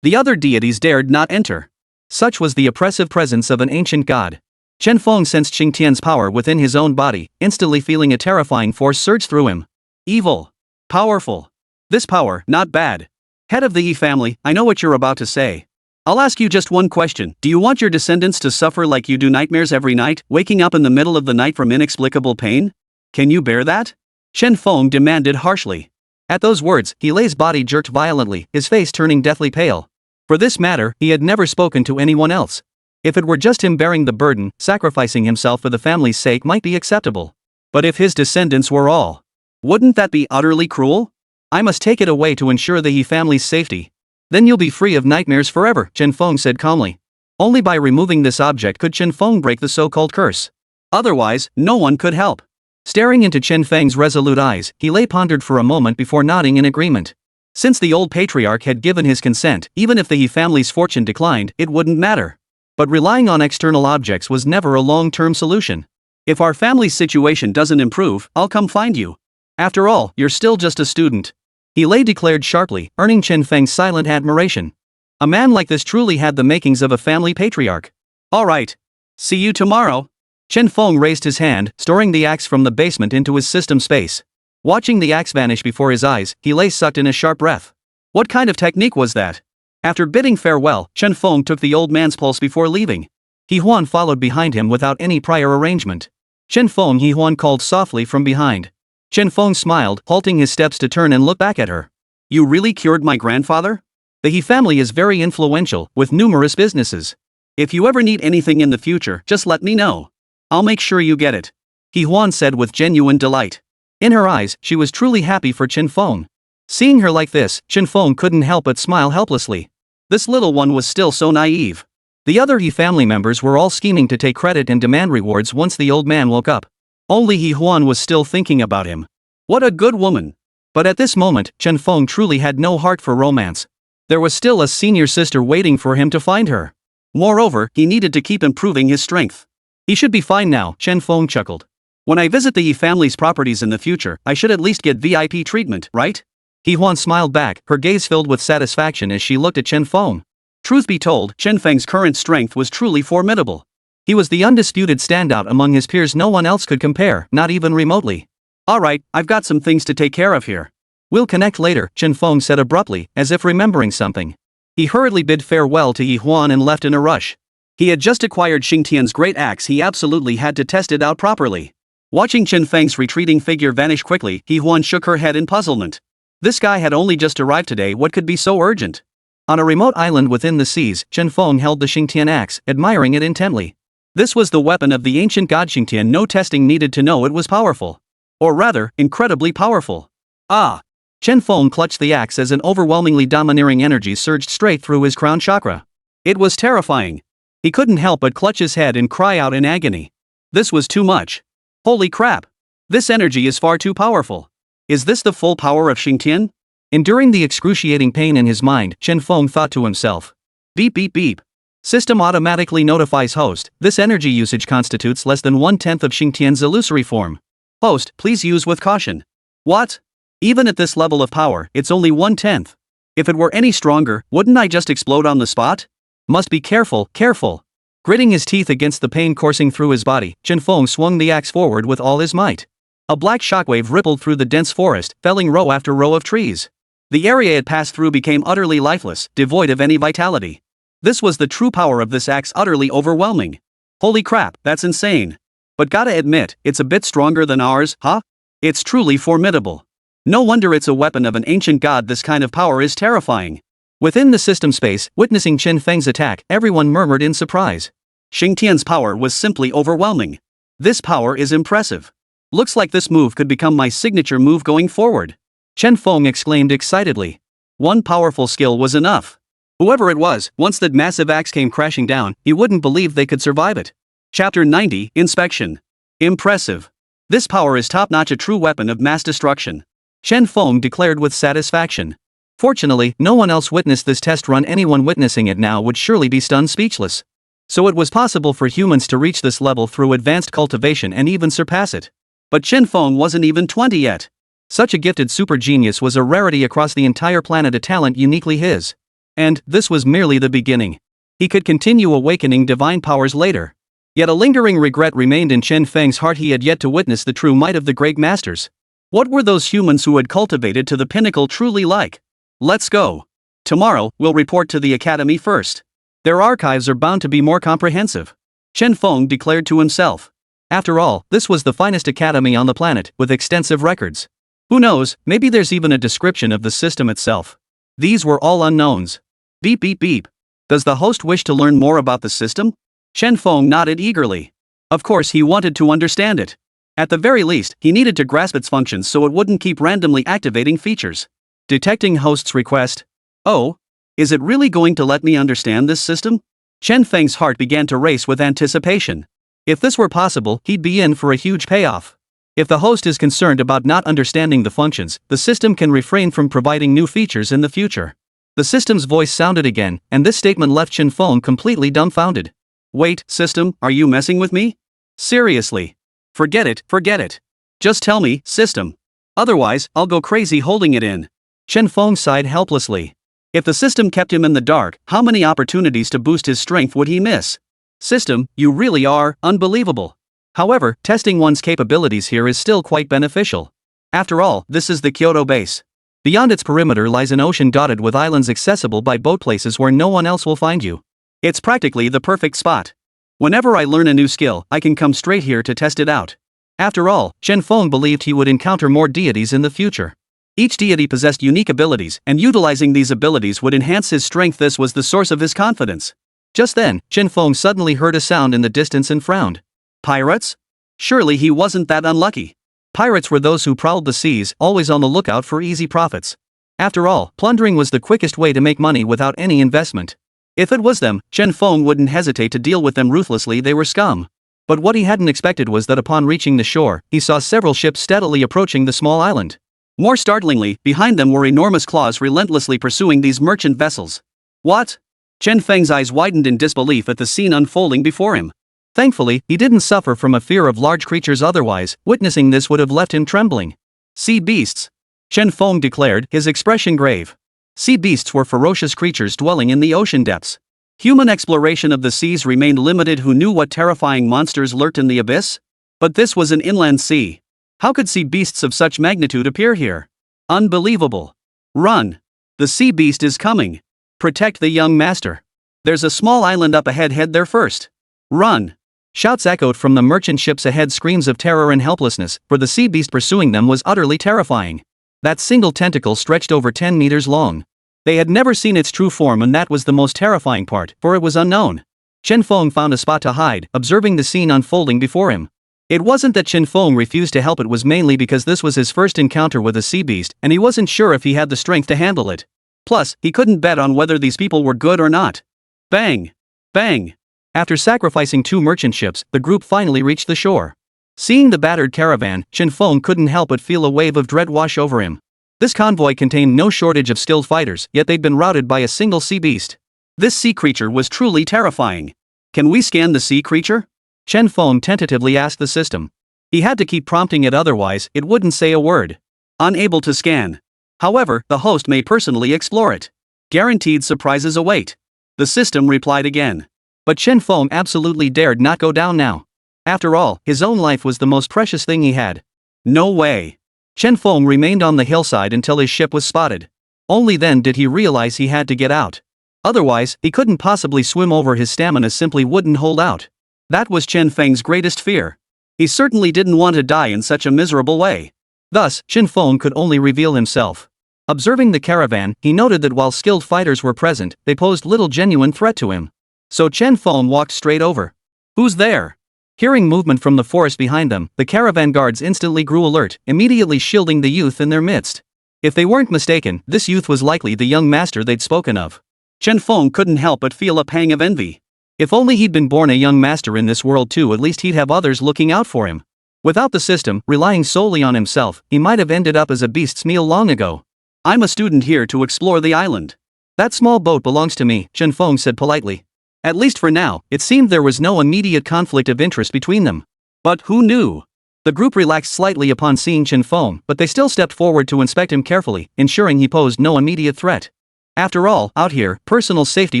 The other deities dared not enter. Such was the oppressive presence of an ancient god. Chen Feng sensed Xingtian's power within his own body, instantly feeling a terrifying force surge through him. Evil. Powerful. This power, not bad. Head of the Yi family, I know what you're about to say. I'll ask you just one question. Do you want your descendants to suffer like you do nightmares every night, waking up in the middle of the night from inexplicable pain? Can you bear that? Chen Feng demanded harshly. At those words, He Lei's body jerked violently, his face turning deathly pale. For this matter, he had never spoken to anyone else. If it were just him bearing the burden, sacrificing himself for the family's sake might be acceptable. But if his descendants were all, wouldn't that be utterly cruel? I must take it away to ensure the He family's safety. Then you'll be free of nightmares forever, Chen Feng said calmly. Only by removing this object could Chen Feng break the so-called curse. Otherwise, no one could help. Staring into Chen Feng's resolute eyes, He Lei pondered for a moment before nodding in agreement. Since the old patriarch had given his consent, even if the He family's fortune declined, it wouldn't matter. But relying on external objects was never a long-term solution. If our family's situation doesn't improve, I'll come find you. After all, you're still just a student. He Lei declared sharply, earning Chen Feng's silent admiration. A man like this truly had the makings of a family patriarch. All right. See you tomorrow. Chen Feng raised his hand, storing the axe from the basement into his system space. Watching the axe vanish before his eyes, He Lei sucked in a sharp breath. What kind of technique was that? After bidding farewell, Chen Feng took the old man's pulse before leaving. He Huan followed behind him without any prior arrangement. Chen Feng, He Huan called softly from behind. Chen Feng smiled, halting his steps to turn and look back at her. You really cured my grandfather? The He family is very influential, with numerous businesses. If you ever need anything in the future, just let me know. I'll make sure you get it. He Huan said with genuine delight. In her eyes, she was truly happy for Chen Feng. Seeing her like this, Chen Feng couldn't help but smile helplessly. This little one was still so naive. The other He family members were all scheming to take credit and demand rewards once the old man woke up. Only He Huan was still thinking about him. What a good woman! But at this moment, Chen Feng truly had no heart for romance. There was still a senior sister waiting for him to find her. Moreover, he needed to keep improving his strength. He should be fine now, Chen Feng chuckled. When I visit the Yi family's properties in the future, I should at least get VIP treatment, right? He Huan smiled back, her gaze filled with satisfaction as she looked at Chen Feng. Truth be told, Chen Feng's current strength was truly formidable. He was the undisputed standout among his peers. No one else could compare, not even remotely. Alright, I've got some things to take care of here. We'll connect later, Chen Feng said abruptly, as if remembering something. He hurriedly bid farewell to Yi Huan and left in a rush. He had just acquired Xingtian's great axe. He absolutely had to test it out properly. Watching Chen Feng's retreating figure vanish quickly, Yi Huan shook her head in puzzlement. This guy had only just arrived today. What could be so urgent? On a remote island within the seas, Chen Feng held the Xingtian axe, admiring it intently. This was the weapon of the ancient god Xingtian. No testing needed to know it was powerful. Or rather, incredibly powerful. Ah! Chen Feng clutched the axe as an overwhelmingly domineering energy surged straight through his crown chakra. It was terrifying. He couldn't help but clutch his head and cry out in agony. This was too much. Holy crap! This energy is far too powerful. Is this the full power of Xingtian? Enduring the excruciating pain in his mind, Chen Feng thought to himself. Beep beep beep. System automatically notifies host, this energy usage constitutes less than 1/10 of Xingtian's illusory form. Host, please use with caution. What? Even at this level of power, it's only 1/10. If it were any stronger, wouldn't I just explode on the spot? Must be careful, careful. Gritting his teeth against the pain coursing through his body, Chen Feng swung the axe forward with all his might. A black shockwave rippled through the dense forest, felling row after row of trees. The area it passed through became utterly lifeless, devoid of any vitality. This was the true power of this axe, utterly overwhelming. Holy crap, that's insane. But gotta admit, it's a bit stronger than ours, huh? It's truly formidable. No wonder it's a weapon of an ancient god. This kind of power is terrifying. Within the system space, witnessing Chen Feng's attack, everyone murmured in surprise. Xingtian's power was simply overwhelming. This power is impressive. Looks like this move could become my signature move going forward. Chen Feng exclaimed excitedly. One powerful skill was enough. Whoever it was, once that massive axe came crashing down, he wouldn't believe they could survive it. Chapter 90, Inspection. Impressive. This power is top-notch, a true weapon of mass destruction. Chen Feng declared with satisfaction. Fortunately, no one else witnessed this test run. Anyone witnessing it now would surely be stunned speechless. So it was possible for humans to reach this level through advanced cultivation and even surpass it. But Chen Feng wasn't even 20 yet. Such a gifted super genius was a rarity across the entire planet, a talent uniquely his. And this was merely the beginning. He could continue awakening divine powers later. Yet a lingering regret remained in Chen Feng's heart. He had yet to witness the true might of the great masters. What were those humans who had cultivated to the pinnacle truly like? Let's go. Tomorrow, we'll report to the academy first. Their archives are bound to be more comprehensive. Chen Feng declared to himself. After all, this was the finest academy on the planet, with extensive records. Who knows, maybe there's even a description of the system itself. These were all unknowns. Beep beep beep. Does the host wish to learn more about the system? Chen Feng nodded eagerly. Of course he wanted to understand it. At the very least, he needed to grasp its functions so it wouldn't keep randomly activating features. Detecting host's request. Oh? Is it really going to let me understand this system? Chen Feng's heart began to race with anticipation. If this were possible, he'd be in for a huge payoff. If the host is concerned about not understanding the functions, the system can refrain from providing new features in the future. The system's voice sounded again, and this statement left Chen Feng completely dumbfounded. Wait, system, are you messing with me? Seriously? Forget it, forget it. Just tell me, system. Otherwise, I'll go crazy holding it in. Chen Feng sighed helplessly. If the system kept him in the dark, how many opportunities to boost his strength would he miss? System, you really are unbelievable. However, testing one's capabilities here is still quite beneficial. After all, this is the Kyoto base. Beyond its perimeter lies an ocean dotted with islands accessible by boat, places where no one else will find you. It's practically the perfect spot. Whenever I learn a new skill, I can come straight here to test it out. After all, Chen Feng believed he would encounter more deities in the future. Each deity possessed unique abilities, and utilizing these abilities would enhance his strength. This was the source of his confidence. Just then, Chen Feng suddenly heard a sound in the distance and frowned. Pirates? Surely he wasn't that unlucky. Pirates were those who prowled the seas, always on the lookout for easy profits. After all, plundering was the quickest way to make money without any investment. If it was them, Chen Feng wouldn't hesitate to deal with them ruthlessly. They were scum. But what he hadn't expected was that upon reaching the shore, he saw several ships steadily approaching the small island. More startlingly, behind them were enormous claws relentlessly pursuing these merchant vessels. What? Chen Feng's eyes widened in disbelief at the scene unfolding before him. Thankfully, he didn't suffer from a fear of large creatures. Otherwise, witnessing this would have left him trembling. Sea beasts. Chen Feng declared, his expression grave. Sea beasts were ferocious creatures dwelling in the ocean depths. Human exploration of the seas remained limited. Who knew what terrifying monsters lurked in the abyss? But this was an inland sea. How could sea beasts of such magnitude appear here? Unbelievable. Run. The sea beast is coming. Protect the young master. There's a small island up ahead. Head there first. Run. Shouts echoed from the merchant ships ahead, screams of terror and helplessness, for the sea beast pursuing them was utterly terrifying. That single tentacle stretched over 10 meters long. They had never seen its true form, and that was the most terrifying part, for it was unknown. Chen Feng found a spot to hide, observing the scene unfolding before him. It wasn't that Chen Feng refused to help, it was mainly because this was his first encounter with a sea beast, and he wasn't sure if he had the strength to handle it. Plus, he couldn't bet on whether these people were good or not. Bang! Bang! After sacrificing 2 merchant ships, the group finally reached the shore. Seeing the battered caravan, Chen Feng couldn't help but feel a wave of dread wash over him. This convoy contained no shortage of skilled fighters, yet they'd been routed by a single sea beast. This sea creature was truly terrifying. Can we scan the sea creature? Chen Feng tentatively asked the system. He had to keep prompting it, otherwise it wouldn't say a word. Unable to scan. However, the host may personally explore it. Guaranteed surprises await. The system replied again. But Chen Feng absolutely dared not go down now. After all, his own life was the most precious thing he had. No way. Chen Feng remained on the hillside until his ship was spotted. Only then did he realize he had to get out. Otherwise, he couldn't possibly swim over, his stamina simply wouldn't hold out. That was Chen Feng's greatest fear. He certainly didn't want to die in such a miserable way. Thus, Chen Feng could only reveal himself. Observing the caravan, he noted that while skilled fighters were present, they posed little genuine threat to him. So Chen Feng walked straight over. Who's there? Hearing movement from the forest behind them, the caravan guards instantly grew alert, immediately shielding the youth in their midst. If they weren't mistaken, this youth was likely the young master they'd spoken of. Chen Feng couldn't help but feel a pang of envy. If only he'd been born a young master in this world too, at least he'd have others looking out for him. Without the system, relying solely on himself, he might have ended up as a beast's meal long ago. I'm a student here to explore the island. That small boat belongs to me, Chen Feng said politely. At least for now, it seemed there was no immediate conflict of interest between them. But who knew? The group relaxed slightly upon seeing Chen Feng, but they still stepped forward to inspect him carefully, ensuring he posed no immediate threat. After all, out here, personal safety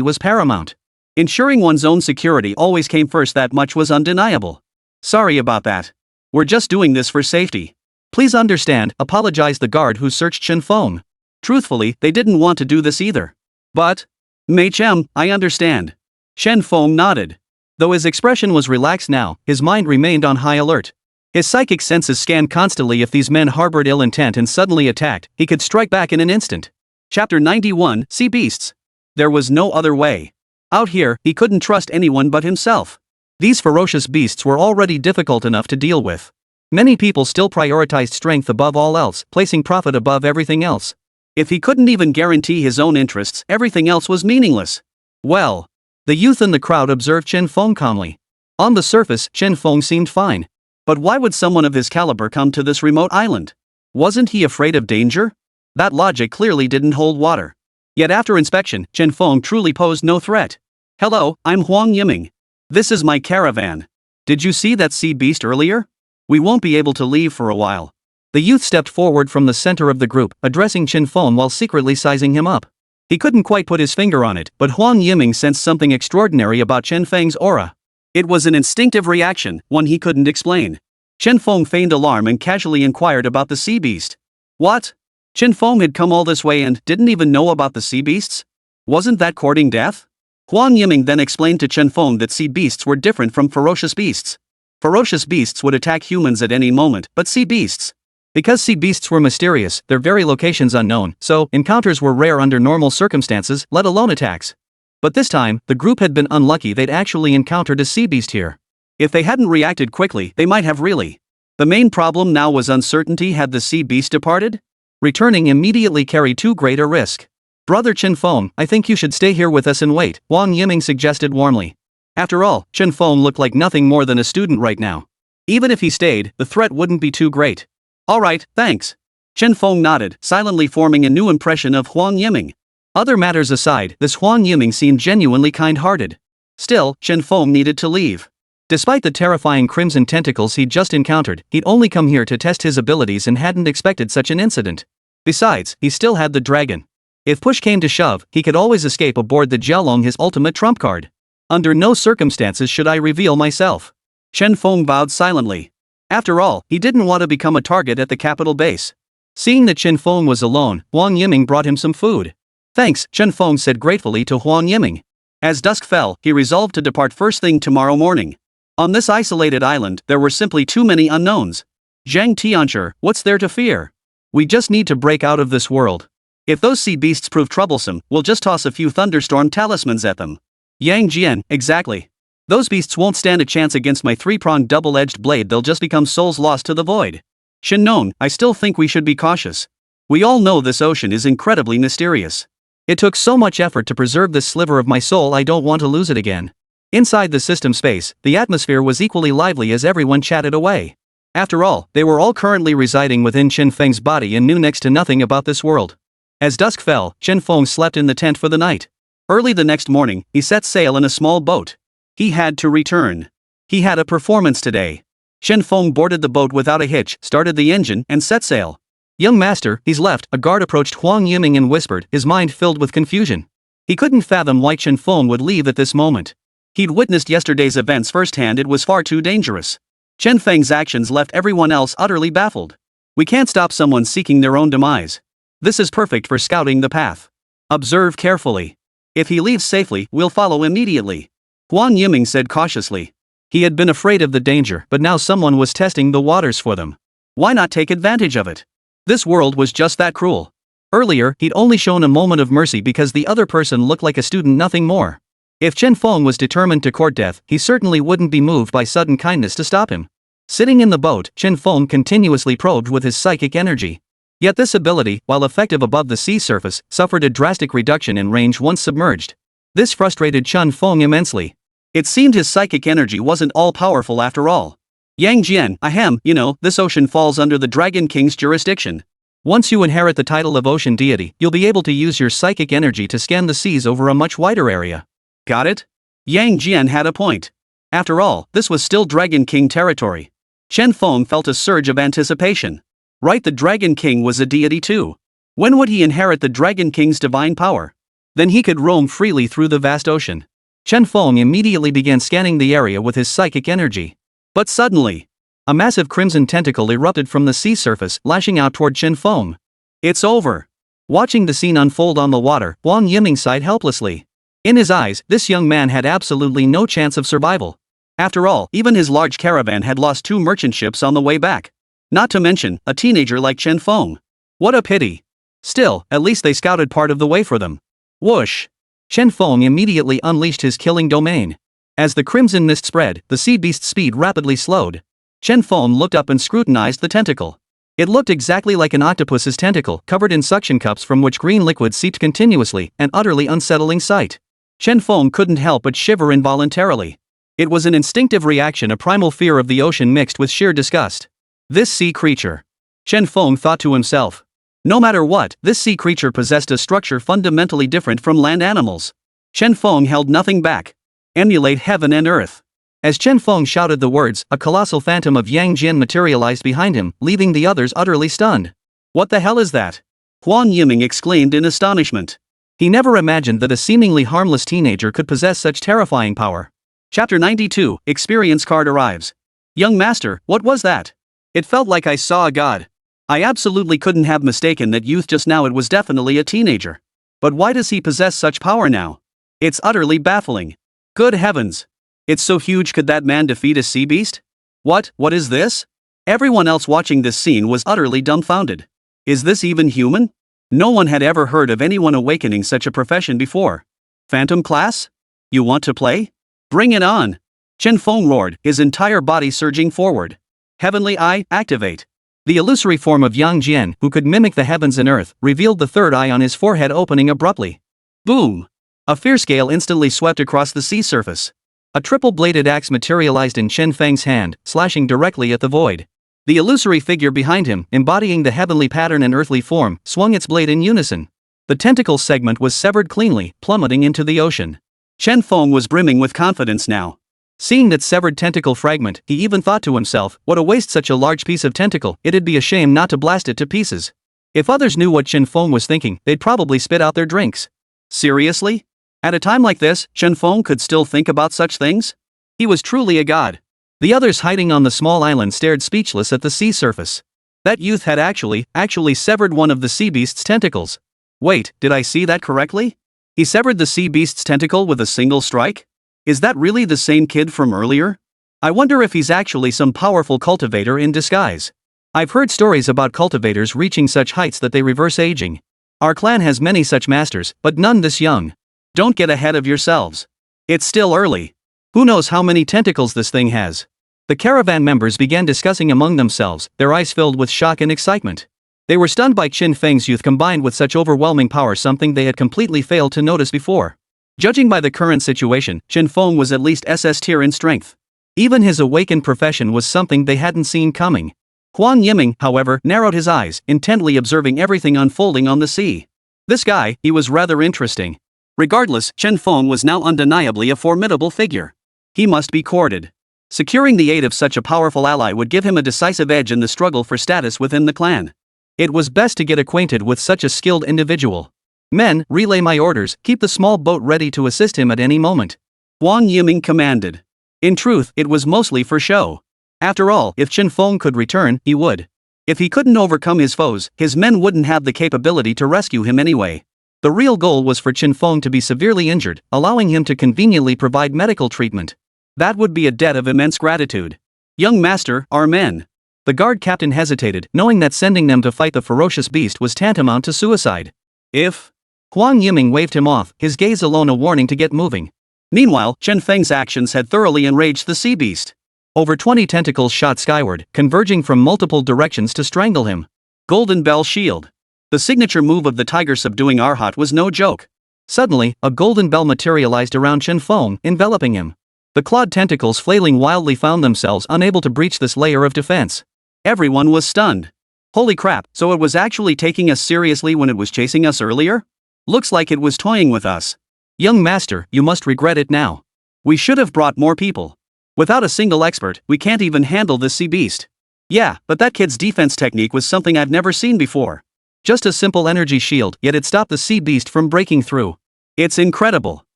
was paramount. Ensuring one's own security always came first, that much was undeniable. Sorry about that. We're just doing this for safety. Please understand, apologized the guard who searched Chen Feng. Truthfully, they didn't want to do this either. But, Mei Chem, I understand. Chen Feng nodded. Though his expression was relaxed now, his mind remained on high alert. His psychic senses scanned constantly. If these men harbored ill intent and suddenly attacked, he could strike back in an instant. Chapter 91, Sea Beasts. There was no other way. Out here, he couldn't trust anyone but himself. These ferocious beasts were already difficult enough to deal with. Many people still prioritized strength above all else, placing profit above everything else. If he couldn't even guarantee his own interests, everything else was meaningless. Well, the youth in the crowd observed Chen Feng calmly. On the surface, Chen Feng seemed fine. But why would someone of his caliber come to this remote island? Wasn't he afraid of danger? That logic clearly didn't hold water. Yet after inspection, Chen Feng truly posed no threat. Hello, I'm Huang Yiming. This is my caravan. Did you see that sea beast earlier? We won't be able to leave for a while. The youth stepped forward from the center of the group, addressing Chen Feng while secretly sizing him up. He couldn't quite put his finger on it, but Huang Yiming sensed something extraordinary about Chen Feng's aura. It was an instinctive reaction, one he couldn't explain. Chen Feng feigned alarm and casually inquired about the sea beast. What? Chen Feng had come all this way and didn't even know about the sea beasts? Wasn't that courting death? Huang Yiming then explained to Chen Feng that sea beasts were different from ferocious beasts. Ferocious beasts would attack humans at any moment, but sea beasts. Because sea beasts were mysterious, their very locations unknown, so encounters were rare under normal circumstances, let alone attacks. But this time, the group had been unlucky. They'd actually encountered a sea beast here. If they hadn't reacted quickly, they might have really. The main problem now was uncertainty. Had the sea beast departed? Returning immediately carried too great a risk. Brother Chen Feng, I think you should stay here with us and wait, Huang Yiming suggested warmly. After all, Chen Feng looked like nothing more than a student right now. Even if he stayed, the threat wouldn't be too great. Alright, thanks. Chen Feng nodded, silently forming a new impression of Huang Yiming. Other matters aside, this Huang Yiming seemed genuinely kind-hearted. Still, Chen Feng needed to leave. Despite the terrifying crimson tentacles he'd just encountered, he'd only come here to test his abilities and hadn't expected such an incident. Besides, he still had the dragon. If push came to shove, he could always escape aboard the Jiaolong, his ultimate trump card. Under no circumstances should I reveal myself. Chen Feng bowed silently. After all, he didn't want to become a target at the capital base. Seeing that Chen Feng was alone, Huang Yiming brought him some food. Thanks, Chen Feng said gratefully to Huang Yiming. As dusk fell, he resolved to depart first thing tomorrow morning. On this isolated island, there were simply too many unknowns. Zhang Tianzhi, what's there to fear? We just need to break out of this world. If those sea beasts prove troublesome, we'll just toss a few thunderstorm talismans at them. Yang Jian, exactly. Those beasts won't stand a chance against my three-pronged double-edged blade, they'll just become souls lost to the void. Shen Nong, I still think we should be cautious. We all know this ocean is incredibly mysterious. It took so much effort to preserve this sliver of my soul, I don't want to lose it again. Inside the system space, the atmosphere was equally lively as everyone chatted away. After all, they were all currently residing within Chen Feng's body and knew next to nothing about this world. As dusk fell, Chen Feng slept in the tent for the night. Early the next morning, he set sail in a small boat. He had to return. He had a performance today. Chen Feng boarded the boat without a hitch, started the engine, and set sail. Young master, he's left. A guard approached Huang Yiming and whispered, his mind filled with confusion. He couldn't fathom why Chen Feng would leave at this moment. He'd witnessed yesterday's events firsthand, it was far too dangerous. Chen Feng's actions left everyone else utterly baffled. We can't stop someone seeking their own demise. This is perfect for scouting the path. Observe carefully. If he leaves safely, we'll follow immediately. Huang Yiming said cautiously. He had been afraid of the danger, but now someone was testing the waters for them. Why not take advantage of it? This world was just that cruel. Earlier, he'd only shown a moment of mercy because the other person looked like a student, nothing more. If Chen Feng was determined to court death, he certainly wouldn't be moved by sudden kindness to stop him. Sitting in the boat, Chen Feng continuously probed with his psychic energy. Yet this ability, while effective above the sea surface, suffered a drastic reduction in range once submerged. This frustrated Chen Feng immensely. It seemed his psychic energy wasn't all-powerful after all. Yang Jian, this ocean falls under the Dragon King's jurisdiction. Once you inherit the title of ocean deity, you'll be able to use your psychic energy to scan the seas over a much wider area. Got it? Yang Jian had a point. After all, this was still Dragon King territory. Chen Feng felt a surge of anticipation. Right, the Dragon King was a deity too. When would he inherit the Dragon King's divine power? Then he could roam freely through the vast ocean. Chen Feng immediately began scanning the area with his psychic energy. But suddenly, a massive crimson tentacle erupted from the sea surface, lashing out toward Chen Feng. It's over. Watching the scene unfold on the water, Huang Yiming sighed helplessly. In his eyes, this young man had absolutely no chance of survival. After all, even his large caravan had lost 2 merchant ships on the way back. Not to mention, a teenager like Chen Feng. What a pity. Still, at least they scouted part of the way for them. Whoosh! Chen Feng immediately unleashed his killing domain. As the crimson mist spread, the sea beast's speed rapidly slowed. Chen Feng looked up and scrutinized the tentacle. It looked exactly like an octopus's tentacle, covered in suction cups from which green liquid seeped continuously, an utterly unsettling sight. Chen Feng couldn't help but shiver involuntarily. It was an instinctive reaction, a primal fear of the ocean mixed with sheer disgust. This sea creature. Chen Feng thought to himself. No matter what, this sea creature possessed a structure fundamentally different from land animals. Chen Feng held nothing back. Emulate heaven and earth. As Chen Feng shouted the words, a colossal phantom of Yang Jian materialized behind him, leaving the others utterly stunned. What the hell is that? Huang Yiming exclaimed in astonishment. He never imagined that a seemingly harmless teenager could possess such terrifying power. Chapter 92, Experience Card arrives. Young master, what was that? It felt like I saw a god. I absolutely couldn't have mistaken that youth just now, it was definitely a teenager. But why does he possess such power now? It's utterly baffling. Good heavens. It's so huge, could that man defeat a sea beast? What is this? Everyone else watching this scene was utterly dumbfounded. Is this even human? No one had ever heard of anyone awakening such a profession before. Phantom class? You want to play? Bring it on! Chen Feng roared, his entire body surging forward. Heavenly Eye, activate. The illusory form of Yang Jian, who could mimic the heavens and earth, revealed the third eye on his forehead, opening abruptly. Boom! A fierce gale instantly swept across the sea surface. A triple-bladed axe materialized in Chen Feng's hand, slashing directly at the void. The illusory figure behind him, embodying the heavenly pattern and earthly form, swung its blade in unison. The tentacle segment was severed cleanly, plummeting into the ocean. Chen Feng was brimming with confidence now. Seeing that severed tentacle fragment, he even thought to himself, what a waste, such a large piece of tentacle, it'd be a shame not to blast it to pieces. If others knew what Chen Feng was thinking, they'd probably spit out their drinks. Seriously? At a time like this, Chen Feng could still think about such things? He was truly a god. The others hiding on the small island stared speechless at the sea surface. That youth had actually severed one of the sea beast's tentacles. Wait, did I see that correctly? He severed the sea beast's tentacle with a single strike? Is that really the same kid from earlier? I wonder if he's actually some powerful cultivator in disguise. I've heard stories about cultivators reaching such heights that they reverse aging. Our clan has many such masters, but none this young. Don't get ahead of yourselves. It's still early. Who knows how many tentacles this thing has? The caravan members began discussing among themselves, their eyes filled with shock and excitement. They were stunned by Qin Feng's youth combined with such overwhelming power, something they had completely failed to notice before. Judging by the current situation, Qin Feng was at least SS tier in strength. Even his awakened profession was something they hadn't seen coming. Huang Yiming, however, narrowed his eyes, intently observing everything unfolding on the sea. This guy, he was rather interesting. Regardless, Qin Feng was now undeniably a formidable figure. He must be courted. Securing the aid of such a powerful ally would give him a decisive edge in the struggle for status within the clan. It was best to get acquainted with such a skilled individual. Men, relay my orders, keep the small boat ready to assist him at any moment. Huang Yiming commanded. In truth, it was mostly for show. After all, if Qin Feng could return, he would. If he couldn't overcome his foes, his men wouldn't have the capability to rescue him anyway. The real goal was for Qin Feng to be severely injured, allowing him to conveniently provide medical treatment. That would be a debt of immense gratitude. Young master, our men. The guard captain hesitated, knowing that sending them to fight the ferocious beast was tantamount to suicide. If... Huang Yiming waved him off, his gaze alone a warning to get moving. Meanwhile, Qin Feng's actions had thoroughly enraged the sea beast. Over 20 tentacles shot skyward, converging from multiple directions to strangle him. Golden Bell Shield. The signature move of the tiger subduing Arhat was no joke. Suddenly, a golden bell materialized around Qin Feng, enveloping him. The clawed tentacles flailing wildly found themselves unable to breach this layer of defense. Everyone was stunned. Holy crap, so it was actually taking us seriously when it was chasing us earlier? Looks like it was toying with us. Young master, you must regret it now. We should have brought more people. Without a single expert, we can't even handle this sea beast. Yeah, but that kid's defense technique was something I've never seen before. Just a simple energy shield, yet it stopped the sea beast from breaking through. It's incredible.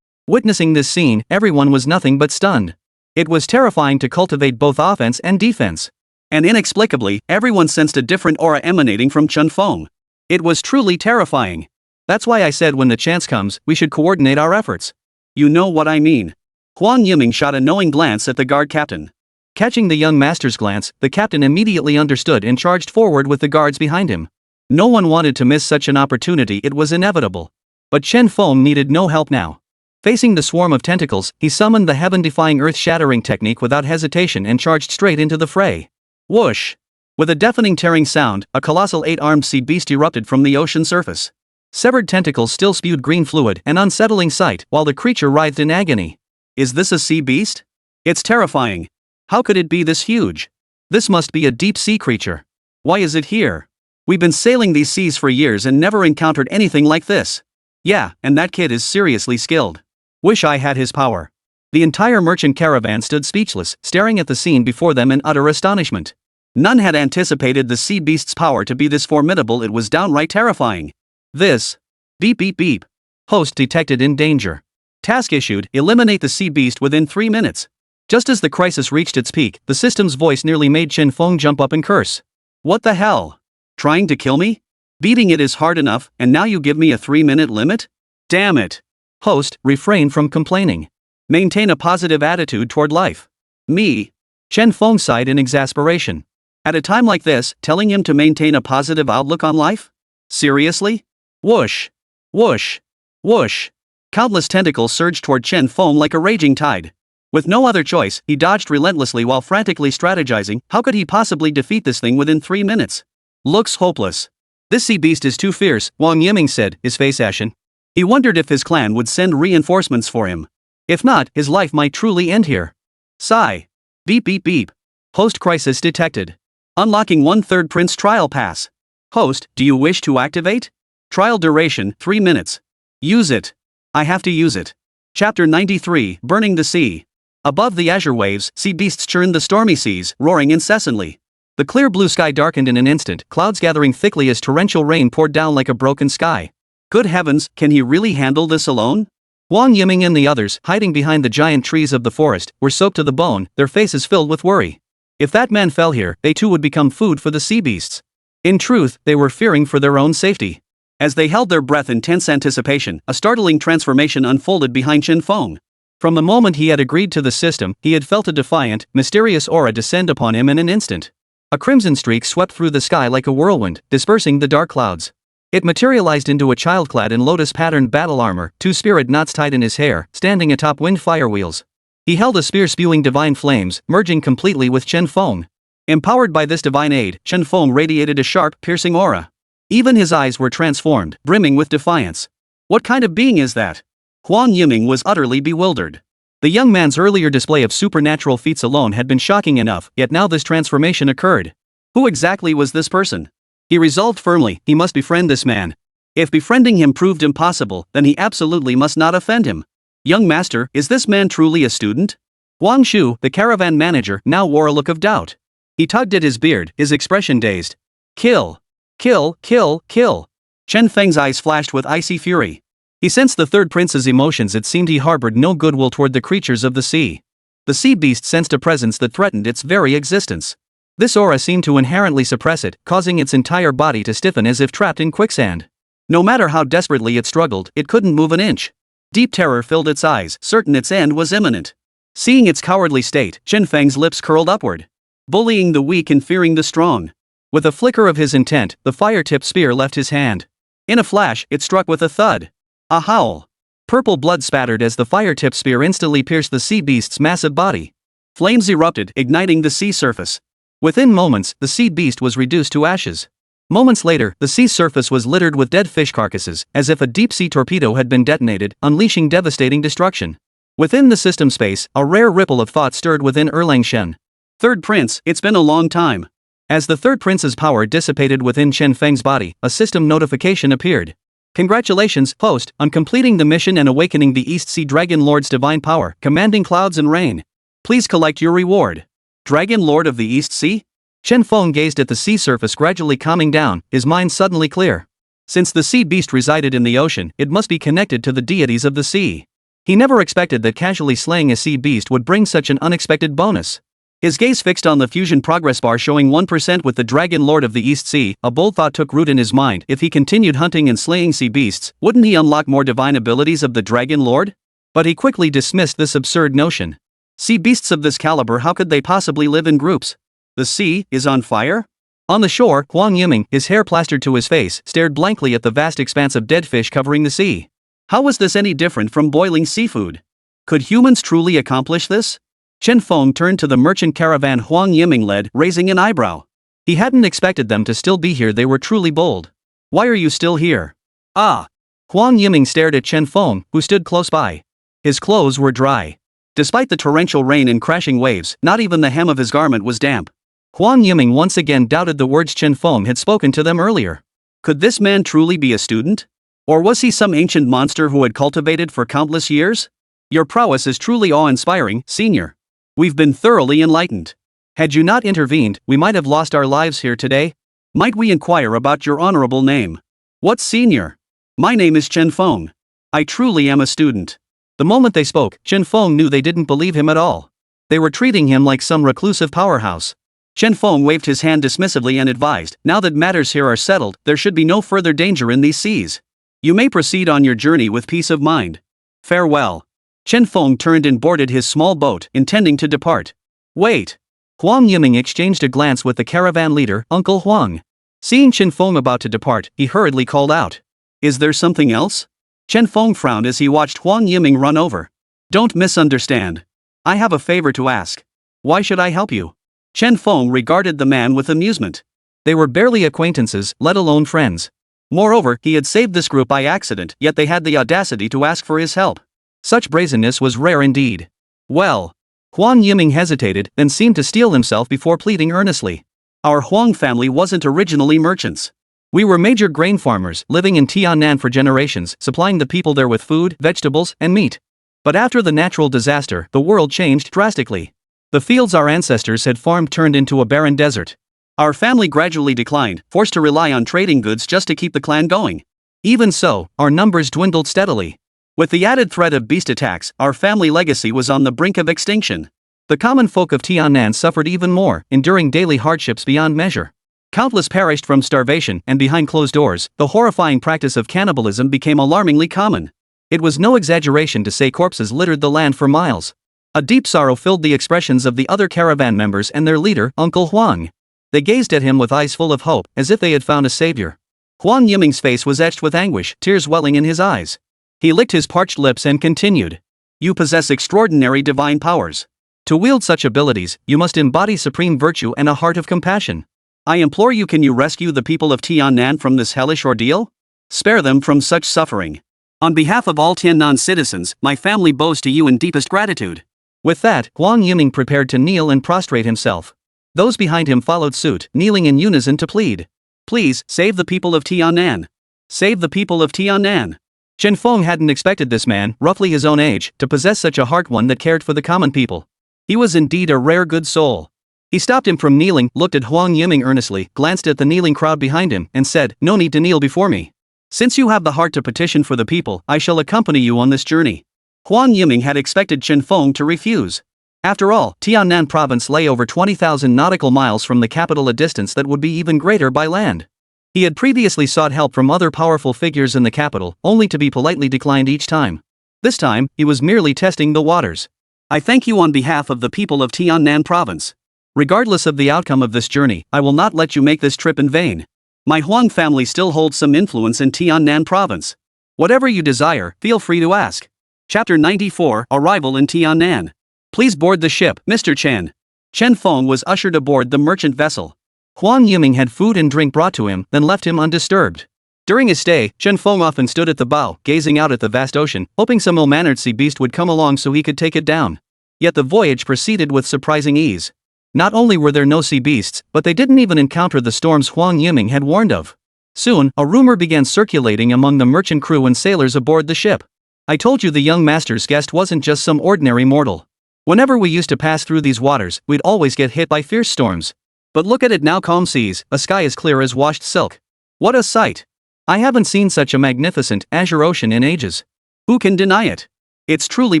Witnessing this scene, everyone was nothing but stunned. It was terrifying to cultivate both offense and defense. And inexplicably, everyone sensed a different aura emanating from Qin Feng. It was truly terrifying. That's why I said when the chance comes, we should coordinate our efforts. You know what I mean. Huang Yiming shot a knowing glance at the guard captain. Catching the young master's glance, the captain immediately understood and charged forward with the guards behind him. No one wanted to miss such an opportunity, it was inevitable. But Qin Feng needed no help now. Facing the swarm of tentacles, he summoned the heaven-defying earth-shattering technique without hesitation and charged straight into the fray. Whoosh! With a deafening tearing sound, a colossal 8-armed sea beast erupted from the ocean surface. Severed tentacles still spewed green fluid, an unsettling sight, while the creature writhed in agony. Is this a sea beast? It's terrifying. How could it be this huge? This must be a deep-sea creature. Why is it here? We've been sailing these seas for years and never encountered anything like this. Yeah, and that kid is seriously skilled. Wish I had his power. The entire merchant caravan stood speechless, staring at the scene before them in utter astonishment. None had anticipated the sea beast's power to be this formidable, it was downright terrifying. This. Beep beep beep. Host detected in danger. Task issued, eliminate the sea beast within 3 minutes. Just as the crisis reached its peak, the system's voice nearly made Qin Feng jump up and curse. What the hell? Trying to kill me? Beating it is hard enough, and now you give me a 3-minute limit? Damn it. Host, refrain from complaining. Maintain a positive attitude toward life. Me. Qin Feng sighed in exasperation. At a time like this, telling him to maintain a positive outlook on life? Seriously? Whoosh. Whoosh. Whoosh. Countless tentacles surged toward Qin Feng like a raging tide. With no other choice, he dodged relentlessly while frantically strategizing. How could he possibly defeat this thing within 3 minutes? Looks hopeless. This sea beast is too fierce, Huang Yiming said, his face ashen. He wondered if his clan would send reinforcements for him. If not, his life might truly end here. Sigh. Beep beep beep. Host crisis detected. Unlocking 1/3 Prince Trial Pass. Host, do you wish to activate? Trial duration, 3 minutes. Use it. I have to use it. Chapter 93, Burning the Sea. Above the azure waves, sea beasts churned the stormy seas, roaring incessantly. The clear blue sky darkened in an instant, clouds gathering thickly as torrential rain poured down like a broken sky. Good heavens, can he really handle this alone? Huang Yiming and the others, hiding behind the giant trees of the forest, were soaked to the bone, their faces filled with worry. If that man fell here, they too would become food for the sea beasts. In truth, they were fearing for their own safety. As they held their breath in tense anticipation, a startling transformation unfolded behind Qin Feng. From the moment he had agreed to the system, he had felt a defiant, mysterious aura descend upon him in an instant. A crimson streak swept through the sky like a whirlwind, dispersing the dark clouds. It materialized into a child clad in lotus-patterned battle armor, 2 spirit knots tied in his hair, standing atop wind fire wheels. He held a spear spewing divine flames, merging completely with Chen Feng. Empowered by this divine aid, Chen Feng radiated a sharp, piercing aura. Even his eyes were transformed, brimming with defiance. What kind of being is that? Huang Yiming was utterly bewildered. The young man's earlier display of supernatural feats alone had been shocking enough, yet now this transformation occurred. Who exactly was this person? He resolved firmly, he must befriend this man. If befriending him proved impossible, then he absolutely must not offend him. Young master, is this man truly a student? Wang Shu, the caravan manager, now wore a look of doubt. He tugged at his beard, his expression dazed. Kill! Kill, kill, kill! Chen Feng's eyes flashed with icy fury. He sensed the third prince's emotions. It seemed he harbored no goodwill toward the creatures of the sea. The sea beast sensed a presence that threatened its very existence. This aura seemed to inherently suppress it, causing its entire body to stiffen as if trapped in quicksand. No matter how desperately it struggled, it couldn't move an inch. Deep terror filled its eyes, certain its end was imminent. Seeing its cowardly state, Chen Feng's lips curled upward. Bullying the weak and fearing the strong. With a flicker of his intent, the fire-tipped spear left his hand. In a flash, it struck with a thud. A howl. Purple blood spattered as the fire-tipped spear instantly pierced the sea beast's massive body. Flames erupted, igniting the sea surface. Within moments, the sea beast was reduced to ashes. Moments later, the sea surface was littered with dead fish carcasses, as if a deep-sea torpedo had been detonated, unleashing devastating destruction. Within the system space, a rare ripple of thought stirred within Erlang Shen. Third Prince, it's been a long time. As the Third Prince's power dissipated within Chen Feng's body, a system notification appeared. Congratulations, host, on completing the mission and awakening the East Sea Dragon Lord's divine power, commanding clouds and rain. Please collect your reward. Dragon Lord of the East Sea? Chen Feng gazed at the sea surface gradually calming down, his mind suddenly clear. Since the sea beast resided in the ocean, it must be connected to the deities of the sea. He never expected that casually slaying a sea beast would bring such an unexpected bonus. His gaze fixed on the fusion progress bar showing 1% with the Dragon Lord of the East Sea. A bold thought took root in his mind. If he continued hunting and slaying sea beasts, wouldn't he unlock more divine abilities of the Dragon Lord? But he quickly dismissed this absurd notion. Sea beasts of this caliber, how could they possibly live in groups? The sea is on fire? On the shore, Huang Yiming, his hair plastered to his face, stared blankly at the vast expanse of dead fish covering the sea. How was this any different from boiling seafood? Could humans truly accomplish this? Chen Feng turned to the merchant caravan Huang Yiming led, raising an eyebrow. He hadn't expected them to still be here. They were truly bold. Why are you still here? Ah! Huang Yiming stared at Chen Feng, who stood close by. His clothes were dry. Despite the torrential rain and crashing waves, not even the hem of his garment was damp. Huang Yiming once again doubted the words Chen Feng had spoken to them earlier. Could this man truly be a student? Or was he some ancient monster who had cultivated for countless years? Your prowess is truly awe-inspiring, senior. We've been thoroughly enlightened. Had you not intervened, we might have lost our lives here today. Might we inquire about your honorable name? What senior? My name is Chen Feng. I truly am a student. The moment they spoke, Chen Feng knew they didn't believe him at all. They were treating him like some reclusive powerhouse. Chen Feng waved his hand dismissively and advised, now that matters here are settled, there should be no further danger in these seas. You may proceed on your journey with peace of mind. Farewell. Chen Feng turned and boarded his small boat, intending to depart. Wait. Huang Yiming exchanged a glance with the caravan leader, Uncle Huang. Seeing Chen Feng about to depart, he hurriedly called out. Is there something else? Chen Feng frowned as he watched Huang Yiming run over. Don't misunderstand. I have a favor to ask. Why should I help you? Chen Feng regarded the man with amusement. They were barely acquaintances, let alone friends. Moreover, he had saved this group by accident, yet they had the audacity to ask for his help. Such brazenness was rare indeed. Well. Huang Yiming hesitated, then seemed to steel himself before pleading earnestly. Our Huang family wasn't originally merchants. We were major grain farmers, living in Tiannan for generations, supplying the people there with food, vegetables, and meat. But after the natural disaster, the world changed drastically. The fields our ancestors had farmed turned into a barren desert. Our family gradually declined, forced to rely on trading goods just to keep the clan going. Even so, our numbers dwindled steadily. With the added threat of beast attacks, our family legacy was on the brink of extinction. The common folk of Tiannan suffered even more, enduring daily hardships beyond measure. Countless perished from starvation, and behind closed doors, the horrifying practice of cannibalism became alarmingly common. It was no exaggeration to say corpses littered the land for miles. A deep sorrow filled the expressions of the other caravan members and their leader, Uncle Huang. They gazed at him with eyes full of hope, as if they had found a savior. Huang Yiming's face was etched with anguish, tears welling in his eyes. He licked his parched lips and continued. You possess extraordinary divine powers. To wield such abilities, you must embody supreme virtue and a heart of compassion. I implore you, can you rescue the people of Tiannan from this hellish ordeal? Spare them from such suffering. On behalf of all Tiannan citizens, my family bows to you in deepest gratitude. With that, Huang Yiming prepared to kneel and prostrate himself. Those behind him followed suit, kneeling in unison to plead. Please, save the people of Tiannan. Save the people of Tiannan. Chen Feng hadn't expected this man, roughly his own age, to possess such a heart, one that cared for the common people. He was indeed a rare good soul. He stopped him from kneeling, looked at Huang Yiming earnestly, glanced at the kneeling crowd behind him, and said, No need to kneel before me. Since you have the heart to petition for the people, I shall accompany you on this journey. Huang Yiming had expected Chen Feng to refuse. After all, Tiannan province lay over 20,000 nautical miles from the capital, a distance that would be even greater by land. He had previously sought help from other powerful figures in the capital, only to be politely declined each time. This time, he was merely testing the waters. I thank you on behalf of the people of Tiannan province. Regardless of the outcome of this journey, I will not let you make this trip in vain. My Huang family still holds some influence in Tiannan province. Whatever you desire, feel free to ask. Chapter 94, Arrival in Tiannan. Please board the ship, Mr. Chen. Chen Feng was ushered aboard the merchant vessel. Huang Yiming had food and drink brought to him, then left him undisturbed. During his stay, Chen Feng often stood at the bow, gazing out at the vast ocean, hoping some ill-mannered sea beast would come along so he could take it down. Yet the voyage proceeded with surprising ease. Not only were there no sea beasts, but they didn't even encounter the storms Huang Yiming had warned of. Soon, a rumor began circulating among the merchant crew and sailors aboard the ship. I told you the young master's guest wasn't just some ordinary mortal. Whenever we used to pass through these waters, we'd always get hit by fierce storms. But look at it now, calm seas, a sky as clear as washed silk. What a sight! I haven't seen such a magnificent, azure ocean in ages. Who can deny it? It's truly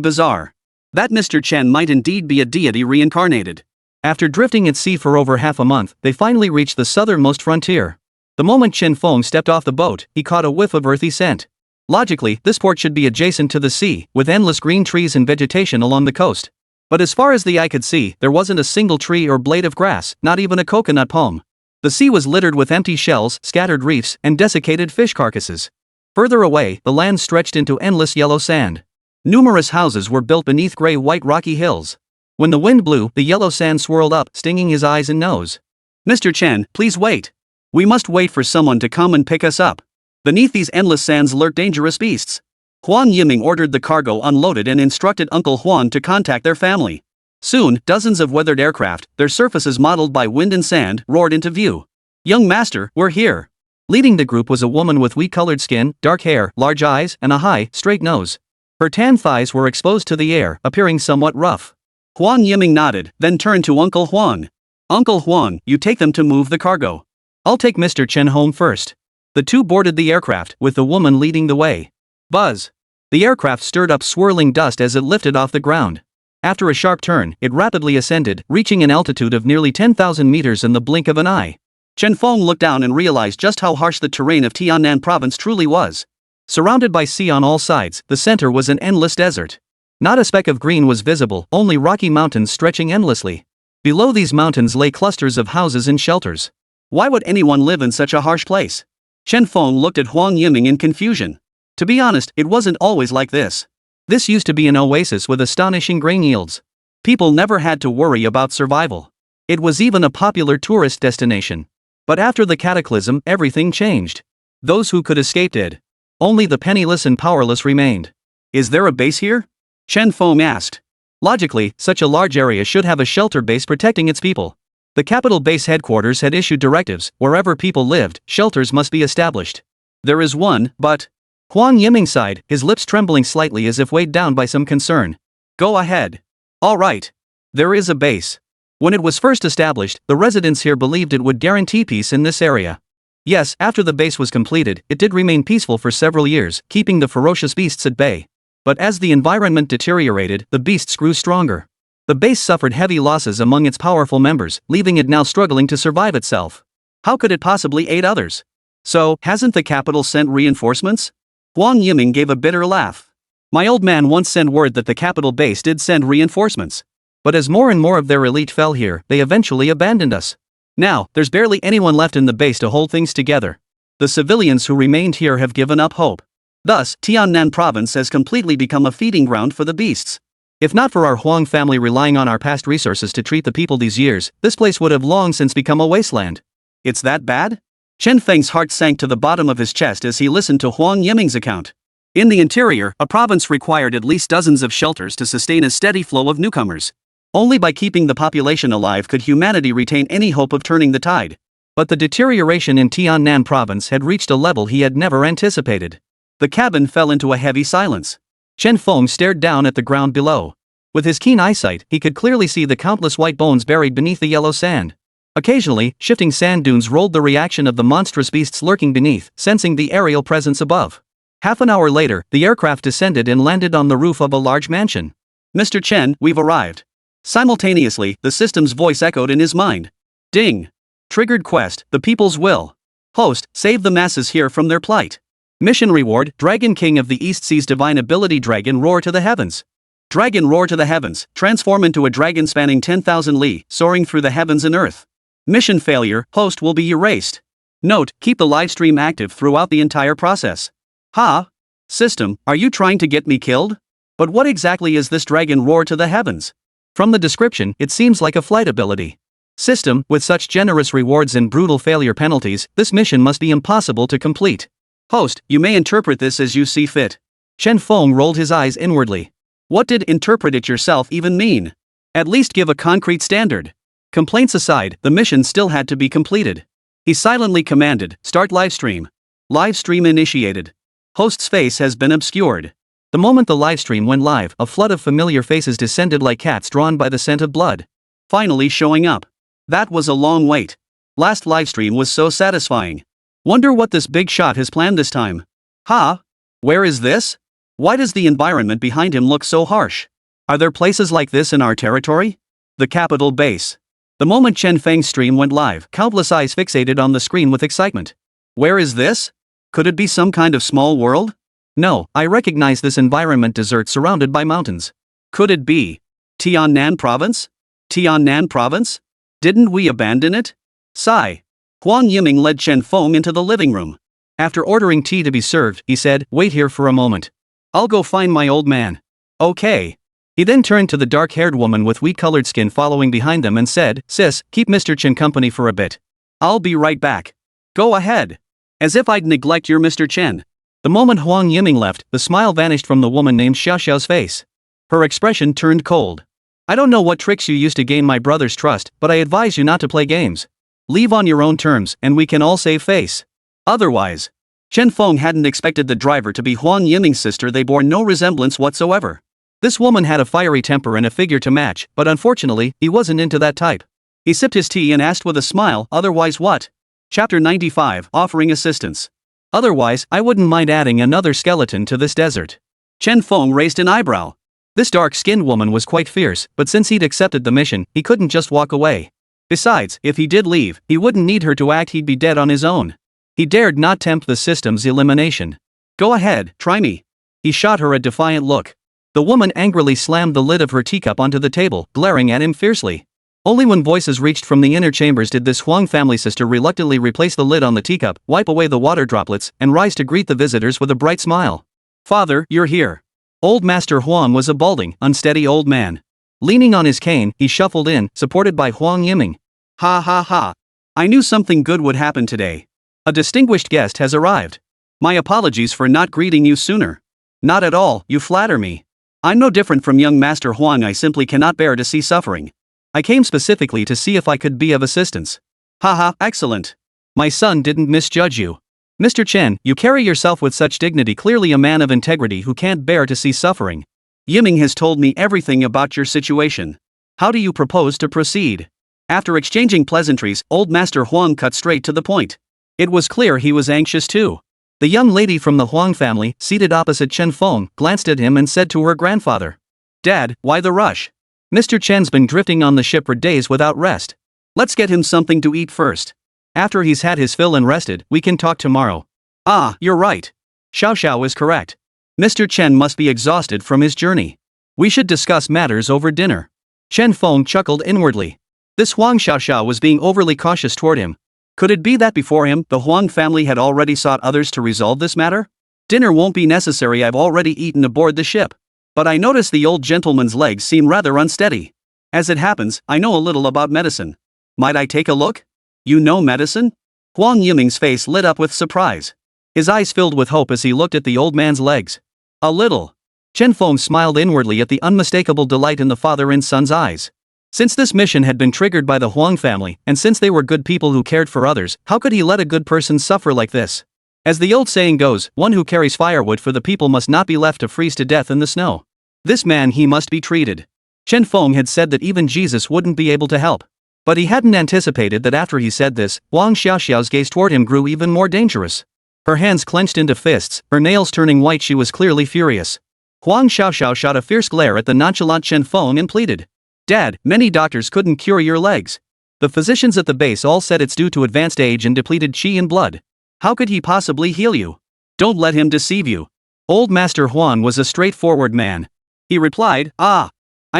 bizarre. That Mr. Chen might indeed be a deity reincarnated. After drifting at sea for over half a month, they finally reached the southernmost frontier. The moment Chen Feng stepped off the boat, he caught a whiff of earthy scent. Logically, this port should be adjacent to the sea, with endless green trees and vegetation along the coast. But as far as the eye could see, there wasn't a single tree or blade of grass, not even a coconut palm. The sea was littered with empty shells, scattered reefs, and desiccated fish carcasses. Further away, the land stretched into endless yellow sand. Numerous houses were built beneath gray-white rocky hills. When the wind blew, the yellow sand swirled up, stinging his eyes and nose. Mr. Chen, please wait. We must wait for someone to come and pick us up. Beneath these endless sands lurk dangerous beasts. Huang Yiming ordered the cargo unloaded and instructed Uncle Huan to contact their family. Soon, dozens of weathered aircraft, their surfaces modeled by wind and sand, roared into view. Young master, we're here. Leading the group was a woman with wheat-colored skin, dark hair, large eyes, and a high, straight nose. Her tan thighs were exposed to the air, appearing somewhat rough. Huang Yiming nodded, then turned to Uncle Huan. Uncle Huan, you take them to move the cargo. I'll take Mr. Chen home first. The two boarded the aircraft, with the woman leading the way. Buzz! The aircraft stirred up swirling dust as it lifted off the ground. After a sharp turn, it rapidly ascended, reaching an altitude of nearly 10,000 meters in the blink of an eye. Chen Feng looked down and realized just how harsh the terrain of Tiannan province truly was. Surrounded by sea on all sides, the center was an endless desert. Not a speck of green was visible, only rocky mountains stretching endlessly. Below these mountains lay clusters of houses and shelters. Why would anyone live in such a harsh place? Chen Feng looked at Huang Yiming in confusion. To be honest, it wasn't always like this. This used to be an oasis with astonishing grain yields. People never had to worry about survival. It was even a popular tourist destination. But after the cataclysm, everything changed. Those who could escape did. Only the penniless and powerless remained. Is there a base here? Chen Feng asked. Logically, such a large area should have a shelter base protecting its people. The capital base headquarters had issued directives, wherever people lived, shelters must be established. There is one, but... Huang Yiming sighed, his lips trembling slightly as if weighed down by some concern. Go ahead. All right. There is a base. When it was first established, the residents here believed it would guarantee peace in this area. Yes, after the base was completed, it did remain peaceful for several years, keeping the ferocious beasts at bay. But as the environment deteriorated, the beasts grew stronger. The base suffered heavy losses among its powerful members, leaving it now struggling to survive itself. How could it possibly aid others? So, hasn't the capital sent reinforcements? Huang Yiming gave a bitter laugh. My old man once sent word that the capital base did send reinforcements. But as more and more of their elite fell here, they eventually abandoned us. Now, there's barely anyone left in the base to hold things together. The civilians who remained here have given up hope. Thus, Tiannan province has completely become a feeding ground for the beasts. If not for our Huang family relying on our past resources to treat the people these years, this place would have long since become a wasteland. It's that bad? Chen Feng's heart sank to the bottom of his chest as he listened to Huang Yiming's account. In the interior, a province required at least dozens of shelters to sustain a steady flow of newcomers. Only by keeping the population alive could humanity retain any hope of turning the tide. But the deterioration in Tiannan province had reached a level he had never anticipated. The cabin fell into a heavy silence. Chen Feng stared down at the ground below. With his keen eyesight, he could clearly see the countless white bones buried beneath the yellow sand. Occasionally, shifting sand dunes rolled the reaction of the monstrous beasts lurking beneath, sensing the aerial presence above. Half an hour later, the aircraft descended and landed on the roof of a large mansion. Mr. Chen, we've arrived. Simultaneously, the system's voice echoed in his mind. Ding! Triggered quest, the people's will. Host, save the masses here from their plight. Mission reward, Dragon King of the East Sea's divine ability Dragon Roar to the heavens. Dragon Roar to the heavens, transform into a dragon spanning 10,000 li, soaring through the heavens and earth. Mission failure, host will be erased. Note, keep the livestream active throughout the entire process. Ha? System, are you trying to get me killed? But what exactly is this Dragon Roar to the heavens? From the description, it seems like a flight ability. System, with such generous rewards and brutal failure penalties, this mission must be impossible to complete. Host, you may interpret this as you see fit. Chen Feng rolled his eyes inwardly. What did interpret it yourself even mean? At least give a concrete standard. Complaints aside, the mission still had to be completed. He silently commanded, start livestream. Livestream initiated. Host's face has been obscured. The moment the livestream went live, a flood of familiar faces descended like cats drawn by the scent of blood. Finally showing up. That was a long wait. Last livestream was so satisfying. Wonder what this big shot has planned this time. Ha? Where is this? Why does the environment behind him look so harsh? Are there places like this in our territory? The capital base. The moment Chen Feng's stream went live, countless eyes fixated on the screen with excitement. Where is this? Could it be some kind of small world? No, I recognize this environment desert surrounded by mountains. Could it be Tiannan province? Tiannan province? Didn't we abandon it? Sigh. Huang Yiming led Chen Feng into the living room. After ordering tea to be served, he said, wait here for a moment. I'll go find my old man. Okay. He then turned to the dark-haired woman with wheat-colored skin following behind them and said, sis, keep Mr. Chen company for a bit. I'll be right back. Go ahead. As if I'd neglect your Mr. Chen. The moment Huang Yiming left, the smile vanished from the woman named Xiaoxiao's face. Her expression turned cold. I don't know what tricks you used to gain my brother's trust, but I advise you not to play games. Leave on your own terms, and we can all save face. Otherwise. Chen Feng hadn't expected the driver to be Huang Yiming's sister. They bore no resemblance whatsoever. This woman had a fiery temper and a figure to match, but unfortunately, he wasn't into that type. He sipped his tea and asked with a smile, otherwise what? Chapter 95, Offering Assistance. Otherwise, I wouldn't mind adding another skeleton to this desert. Chen Feng raised an eyebrow. This dark-skinned woman was quite fierce, but since he'd accepted the mission, he couldn't just walk away. Besides, if he did leave, he wouldn't need her to act, he'd be dead on his own. He dared not tempt the system's elimination. Go ahead, try me. He shot her a defiant look. The woman angrily slammed the lid of her teacup onto the table, glaring at him fiercely. Only when voices reached from the inner chambers did this Huang family sister reluctantly replace the lid on the teacup, wipe away the water droplets, and rise to greet the visitors with a bright smile. Father, you're here. Old Master Huang was a balding, unsteady old man. Leaning on his cane, he shuffled in, supported by Huang Yiming. Ha ha ha. I knew something good would happen today. A distinguished guest has arrived. My apologies for not greeting you sooner. Not at all, you flatter me. I'm no different from young Master Huang. I simply cannot bear to see suffering. I came specifically to see if I could be of assistance. Haha, excellent. My son didn't misjudge you. Mr. Chen, you carry yourself with such dignity, clearly a man of integrity who can't bear to see suffering. Yiming has told me everything about your situation. How do you propose to proceed? After exchanging pleasantries, old Master Huang cut straight to the point. It was clear he was anxious too. The young lady from the Huang family, seated opposite Chen Feng, glanced at him and said to her grandfather, Dad, why the rush? Mr. Chen's been drifting on the ship for days without rest. Let's get him something to eat first. After he's had his fill and rested, we can talk tomorrow. Ah, you're right. Xiao is correct. Mr. Chen must be exhausted from his journey. We should discuss matters over dinner. Chen Feng chuckled inwardly. This Huang Xiao was being overly cautious toward him. Could it be that before him, the Huang family had already sought others to resolve this matter? Dinner won't be necessary, I've already eaten aboard the ship. But I notice the old gentleman's legs seem rather unsteady. As it happens, I know a little about medicine. Might I take a look? You know medicine? Huang Yiming's face lit up with surprise. His eyes filled with hope as he looked at the old man's legs. A little. Chen Feng smiled inwardly at the unmistakable delight in the father and son's eyes. Since this mission had been triggered by the Huang family, and since they were good people who cared for others, how could he let a good person suffer like this? As the old saying goes, one who carries firewood for the people must not be left to freeze to death in the snow. This man, he must be treated. Chen Feng had said that even Jesus wouldn't be able to help. But he hadn't anticipated that after he said this, Huang Xiaoxiao's gaze toward him grew even more dangerous. Her hands clenched into fists, her nails turning white, she was clearly furious. Huang Xiaoxiao shot a fierce glare at the nonchalant Chen Feng and pleaded. Dad, many doctors couldn't cure your legs. The physicians at the base all said it's due to advanced age and depleted qi and blood. How could he possibly heal you? Don't let him deceive you. Old Master Huan was a straightforward man. He replied, I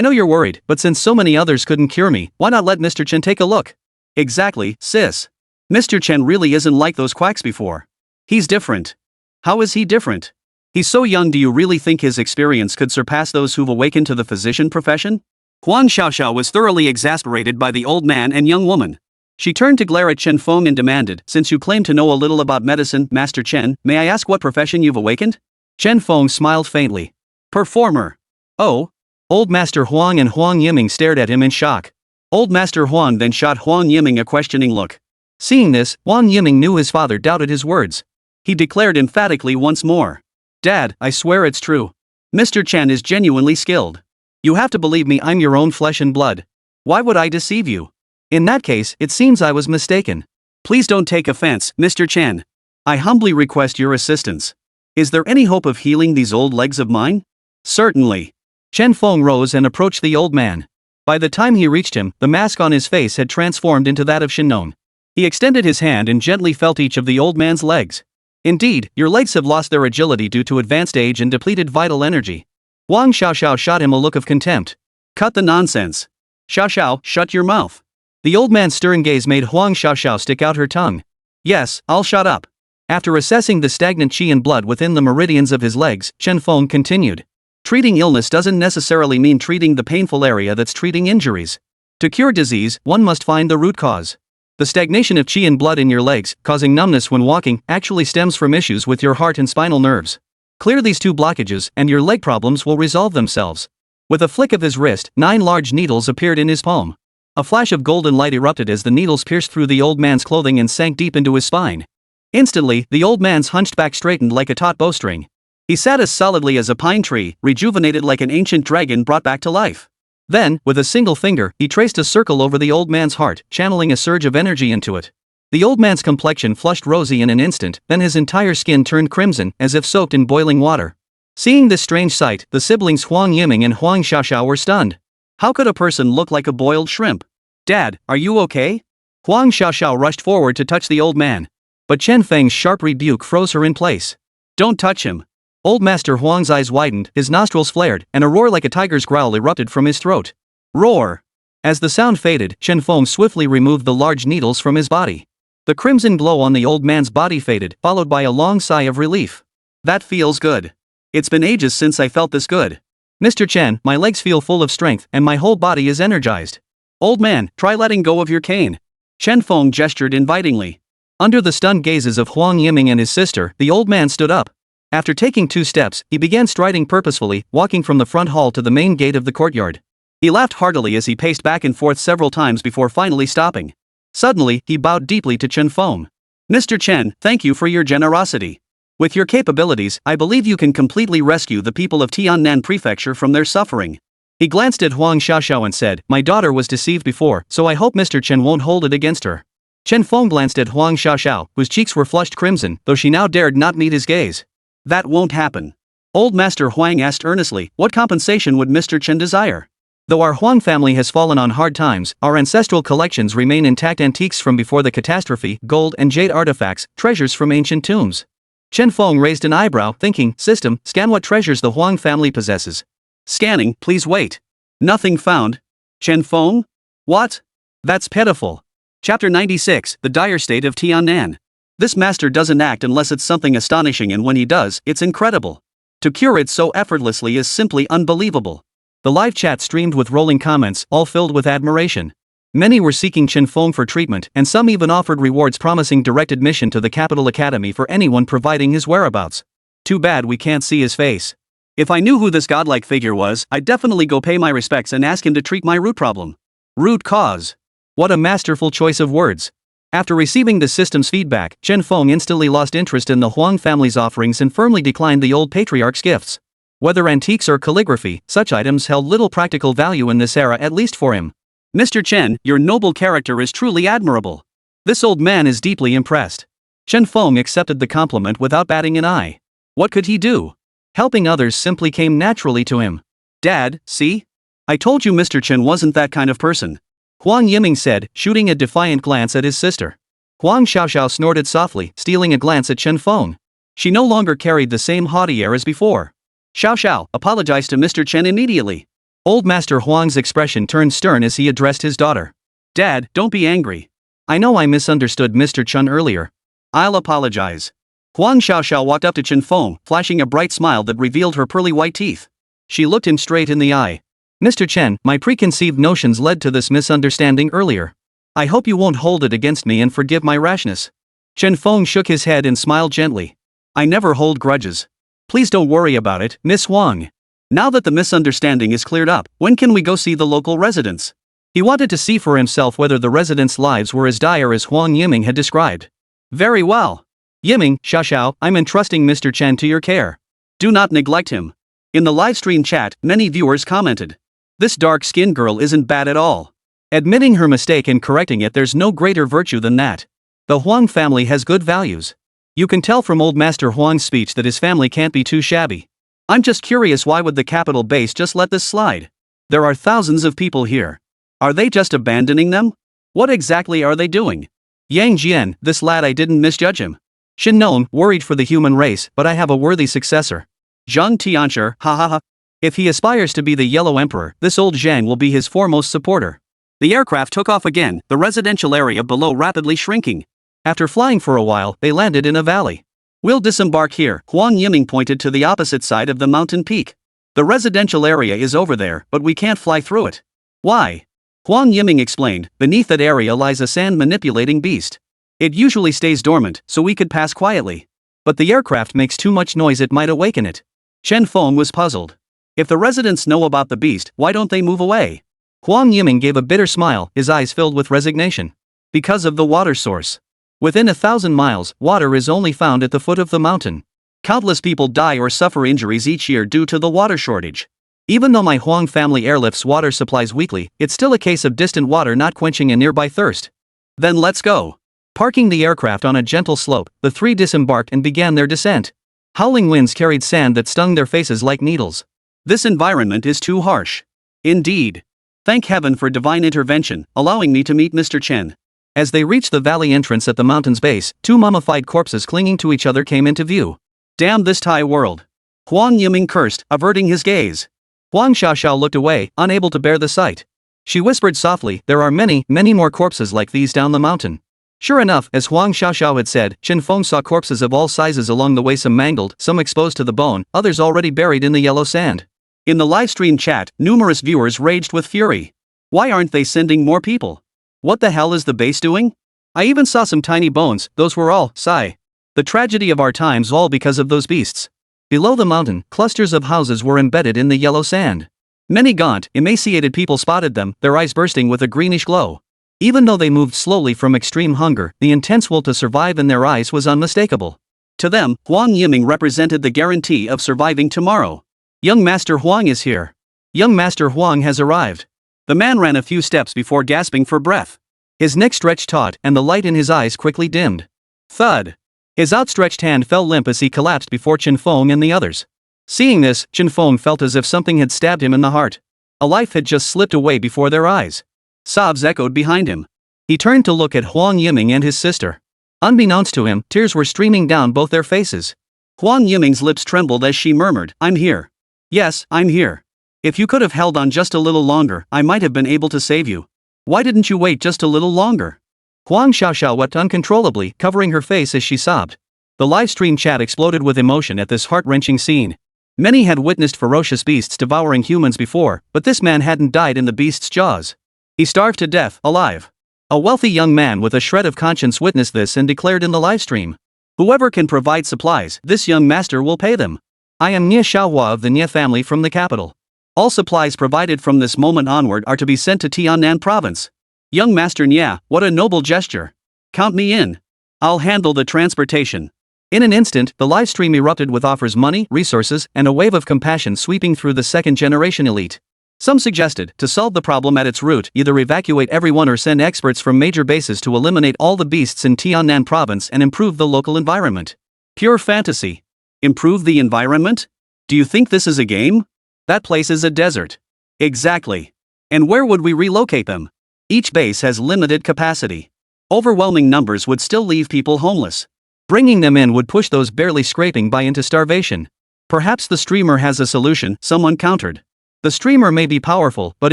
know you're worried, but since so many others couldn't cure me, why not let Mr. Chen take a look? Exactly, sis. Mr. Chen really isn't like those quacks before. He's different. How is he different? He's so young, do you really think his experience could surpass those who've awakened to the physician profession? Huang Xiaoxiao was thoroughly exasperated by the old man and young woman. She turned to glare at Chen Feng and demanded, since you claim to know a little about medicine, Master Chen, may I ask what profession you've awakened? Chen Feng smiled faintly. Performer. Oh? Old Master Huang and Huang Yiming stared at him in shock. Old Master Huang then shot Huang Yiming a questioning look. Seeing this, Huang Yiming knew his father doubted his words. He declared emphatically once more. Dad, I swear it's true. Mr. Chen is genuinely skilled. You have to believe me, I'm your own flesh and blood. Why would I deceive you? In that case, it seems I was mistaken. Please don't take offense, Mr. Chen. I humbly request your assistance. Is there any hope of healing these old legs of mine? Certainly. Chen Feng rose and approached the old man. By the time he reached him, the mask on his face had transformed into that of Shinnon. He extended his hand and gently felt each of the old man's legs. Indeed, your legs have lost their agility due to advanced age and depleted vital energy. Huang Xiaoxiao shot him a look of contempt. Cut the nonsense. Xiaoxiao, shut your mouth. The old man's stern gaze made Huang Xiaoxiao stick out her tongue. Yes, I'll shut up. After assessing the stagnant qi and blood within the meridians of his legs, Chen Feng continued. Treating illness doesn't necessarily mean treating the painful area that's treating injuries. To cure disease, one must find the root cause. The stagnation of qi and blood in your legs, causing numbness when walking, actually stems from issues with your heart and spinal nerves. Clear these two blockages, and your leg problems will resolve themselves. With a flick of his wrist, 9 large needles appeared in his palm. A flash of golden light erupted as the needles pierced through the old man's clothing and sank deep into his spine. Instantly, the old man's hunched back straightened like a taut bowstring. He sat as solidly as a pine tree, rejuvenated like an ancient dragon brought back to life. Then, with a single finger, he traced a circle over the old man's heart, channeling a surge of energy into it. The old man's complexion flushed rosy in an instant, then his entire skin turned crimson, as if soaked in boiling water. Seeing this strange sight, the siblings Huang Yiming and Huang Xiaoxiao were stunned. How could a person look like a boiled shrimp? Dad, are you okay? Huang Xiaoxiao rushed forward to touch the old man. But Chen Feng's sharp rebuke froze her in place. Don't touch him. Old Master Huang's eyes widened, his nostrils flared, and a roar like a tiger's growl erupted from his throat. Roar! As the sound faded, Chen Feng swiftly removed the large needles from his body. The crimson glow on the old man's body faded, followed by a long sigh of relief. That feels good. It's been ages since I felt this good. Mr. Chen, my legs feel full of strength, and my whole body is energized. Old man, try letting go of your cane. Chen Feng gestured invitingly. Under the stunned gazes of Huang Yiming and his sister, the old man stood up. After taking 2 steps, he began striding purposefully, walking from the front hall to the main gate of the courtyard. He laughed heartily as he paced back and forth several times before finally stopping. Suddenly, he bowed deeply to Chen Feng. Mr. Chen, thank you for your generosity. With your capabilities, I believe you can completely rescue the people of Tiannan Prefecture from their suffering. He glanced at Huang Xiaoxiao and said, my daughter was deceived before, so I hope Mr. Chen won't hold it against her. Chen Feng glanced at Huang Xiaoxiao, whose cheeks were flushed crimson, though she now dared not meet his gaze. That won't happen. Old Master Huang asked earnestly, what compensation would Mr. Chen desire? Though our Huang family has fallen on hard times, our ancestral collections remain intact, antiques from before the catastrophe, gold and jade artifacts, treasures from ancient tombs. Chen Feng raised an eyebrow, thinking, system, scan what treasures the Huang family possesses. Scanning, please wait. Nothing found. Chen Feng? What? That's pitiful. Chapter 96, The Dire State of Tiannan. This master doesn't act unless it's something astonishing, and when he does, it's incredible. To cure it so effortlessly is simply unbelievable. The live chat streamed with rolling comments, all filled with admiration. Many were seeking Chen Feng for treatment, and some even offered rewards promising direct admission to the Capital Academy for anyone providing his whereabouts. Too bad we can't see his face. If I knew who this godlike figure was, I'd definitely go pay my respects and ask him to treat my root problem. Root cause. What a masterful choice of words. After receiving the system's feedback, Chen Feng instantly lost interest in the Huang family's offerings and firmly declined the old patriarch's gifts. Whether antiques or calligraphy, such items held little practical value in this era, at least for him. Mr. Chen, your noble character is truly admirable. This old man is deeply impressed. Chen Feng accepted the compliment without batting an eye. What could he do? Helping others simply came naturally to him. Dad, see? I told you Mr. Chen wasn't that kind of person. Huang Yiming said, shooting a defiant glance at his sister. Huang Xiaoxiao snorted softly, stealing a glance at Chen Feng. She no longer carried the same haughty air as before. Xiaoxiao, apologize to Mr. Chen immediately. Old Master Huang's expression turned stern as he addressed his daughter. Dad, don't be angry. I know I misunderstood Mr. Chen earlier. I'll apologize. Huang Xiaoxiao walked up to Chen Feng, flashing a bright smile that revealed her pearly white teeth. She looked him straight in the eye. Mr. Chen, my preconceived notions led to this misunderstanding earlier. I hope you won't hold it against me and forgive my rashness. Chen Feng shook his head and smiled gently. I never hold grudges. Please don't worry about it, Miss Huang. Now that the misunderstanding is cleared up, when can we go see the local residents? He wanted to see for himself whether the residents' lives were as dire as Huang Yiming had described. Very well. Yiming, Xiaoxiao, I'm entrusting Mr. Chen to your care. Do not neglect him. In the livestream chat, many viewers commented. This dark-skinned girl isn't bad at all. Admitting her mistake and correcting it, there's no greater virtue than that. The Huang family has good values. You can tell from old Master Huang's speech that his family can't be too shabby. I'm just curious, why would the capital base just let this slide? There are thousands of people here. Are they just abandoning them? What exactly are they doing? Yang Jian, this lad, I didn't misjudge him. Shin Non, worried for the human race, but I have a worthy successor. Zhang Tianshi, ha ha ha. If he aspires to be the Yellow Emperor, this old Zhang will be his foremost supporter. The aircraft took off again, the residential area below rapidly shrinking. After flying for a while, they landed in a valley. We'll disembark here, Huang Yiming pointed to the opposite side of the mountain peak. The residential area is over there, but we can't fly through it. Why? Huang Yiming explained, beneath that area lies a sand-manipulating beast. It usually stays dormant, so we could pass quietly. But the aircraft makes too much noise, it might awaken it. Chen Feng was puzzled. If the residents know about the beast, why don't they move away? Huang Yiming gave a bitter smile, his eyes filled with resignation. Because of the water source. Within 1,000 miles, water is only found at the foot of the mountain. Countless people die or suffer injuries each year due to the water shortage. Even though my Huang family airlifts water supplies weekly, it's still a case of distant water not quenching a nearby thirst. Then let's go. Parking the aircraft on a gentle slope, the three disembarked and began their descent. Howling winds carried sand that stung their faces like needles. This environment is too harsh. Indeed. Thank heaven for divine intervention, allowing me to meet Mr. Chen. As they reached the valley entrance at the mountain's base, two mummified corpses clinging to each other came into view. Damn this Thai world. Huang Yiming cursed, averting his gaze. Huang Xiaoxiao looked away, unable to bear the sight. She whispered softly, there are many, many more corpses like these down the mountain. Sure enough, as Huang Xiaoxiao had said, Chen Feng saw corpses of all sizes along the way, some mangled, some exposed to the bone, others already buried in the yellow sand. In the livestream chat, numerous viewers raged with fury. Why aren't they sending more people? What the hell is the base doing? I even saw some tiny bones, those were all, sigh. The tragedy of our times, all because of those beasts. Below the mountain, clusters of houses were embedded in the yellow sand. Many gaunt, emaciated people spotted them, their eyes bursting with a greenish glow. Even though they moved slowly from extreme hunger, the intense will to survive in their eyes was unmistakable. To them, Huang Yiming represented the guarantee of surviving tomorrow. Young Master Huang is here. Young Master Huang has arrived. The man ran a few steps before gasping for breath. His neck stretched taut, and the light in his eyes quickly dimmed. Thud. His outstretched hand fell limp as he collapsed before Chen Feng and the others. Seeing this, Chen Feng felt as if something had stabbed him in the heart. A life had just slipped away before their eyes. Sobs echoed behind him. He turned to look at Huang Yiming and his sister. Unbeknownst to him, tears were streaming down both their faces. Huang Yiming's lips trembled as she murmured, I'm here. Yes, I'm here. If you could have held on just a little longer, I might have been able to save you. Why didn't you wait just a little longer? Huang Xiaoxiao wept uncontrollably, covering her face as she sobbed. The livestream chat exploded with emotion at this heart-wrenching scene. Many had witnessed ferocious beasts devouring humans before, but this man hadn't died in the beast's jaws. He starved to death, alive. A wealthy young man with a shred of conscience witnessed this and declared in the livestream, "Whoever can provide supplies, this young master will pay them. I am Nie Xiaohua of the Nie family from the capital. All supplies provided from this moment onward are to be sent to Tiannan province. Young Master Nie, what a noble gesture. Count me in. I'll handle the transportation." In an instant, the livestream erupted with offers money, resources, and a wave of compassion sweeping through the second-generation elite. Some suggested, to solve the problem at its root, either evacuate everyone or send experts from major bases to eliminate all the beasts in Tiannan province and improve the local environment. Pure fantasy. Improve the environment? Do you think this is a game? That place is a desert. Exactly. And where would we relocate them? Each base has limited capacity. Overwhelming numbers would still leave people homeless. Bringing them in would push those barely scraping by into starvation. Perhaps the streamer has a solution, someone countered. The streamer may be powerful, but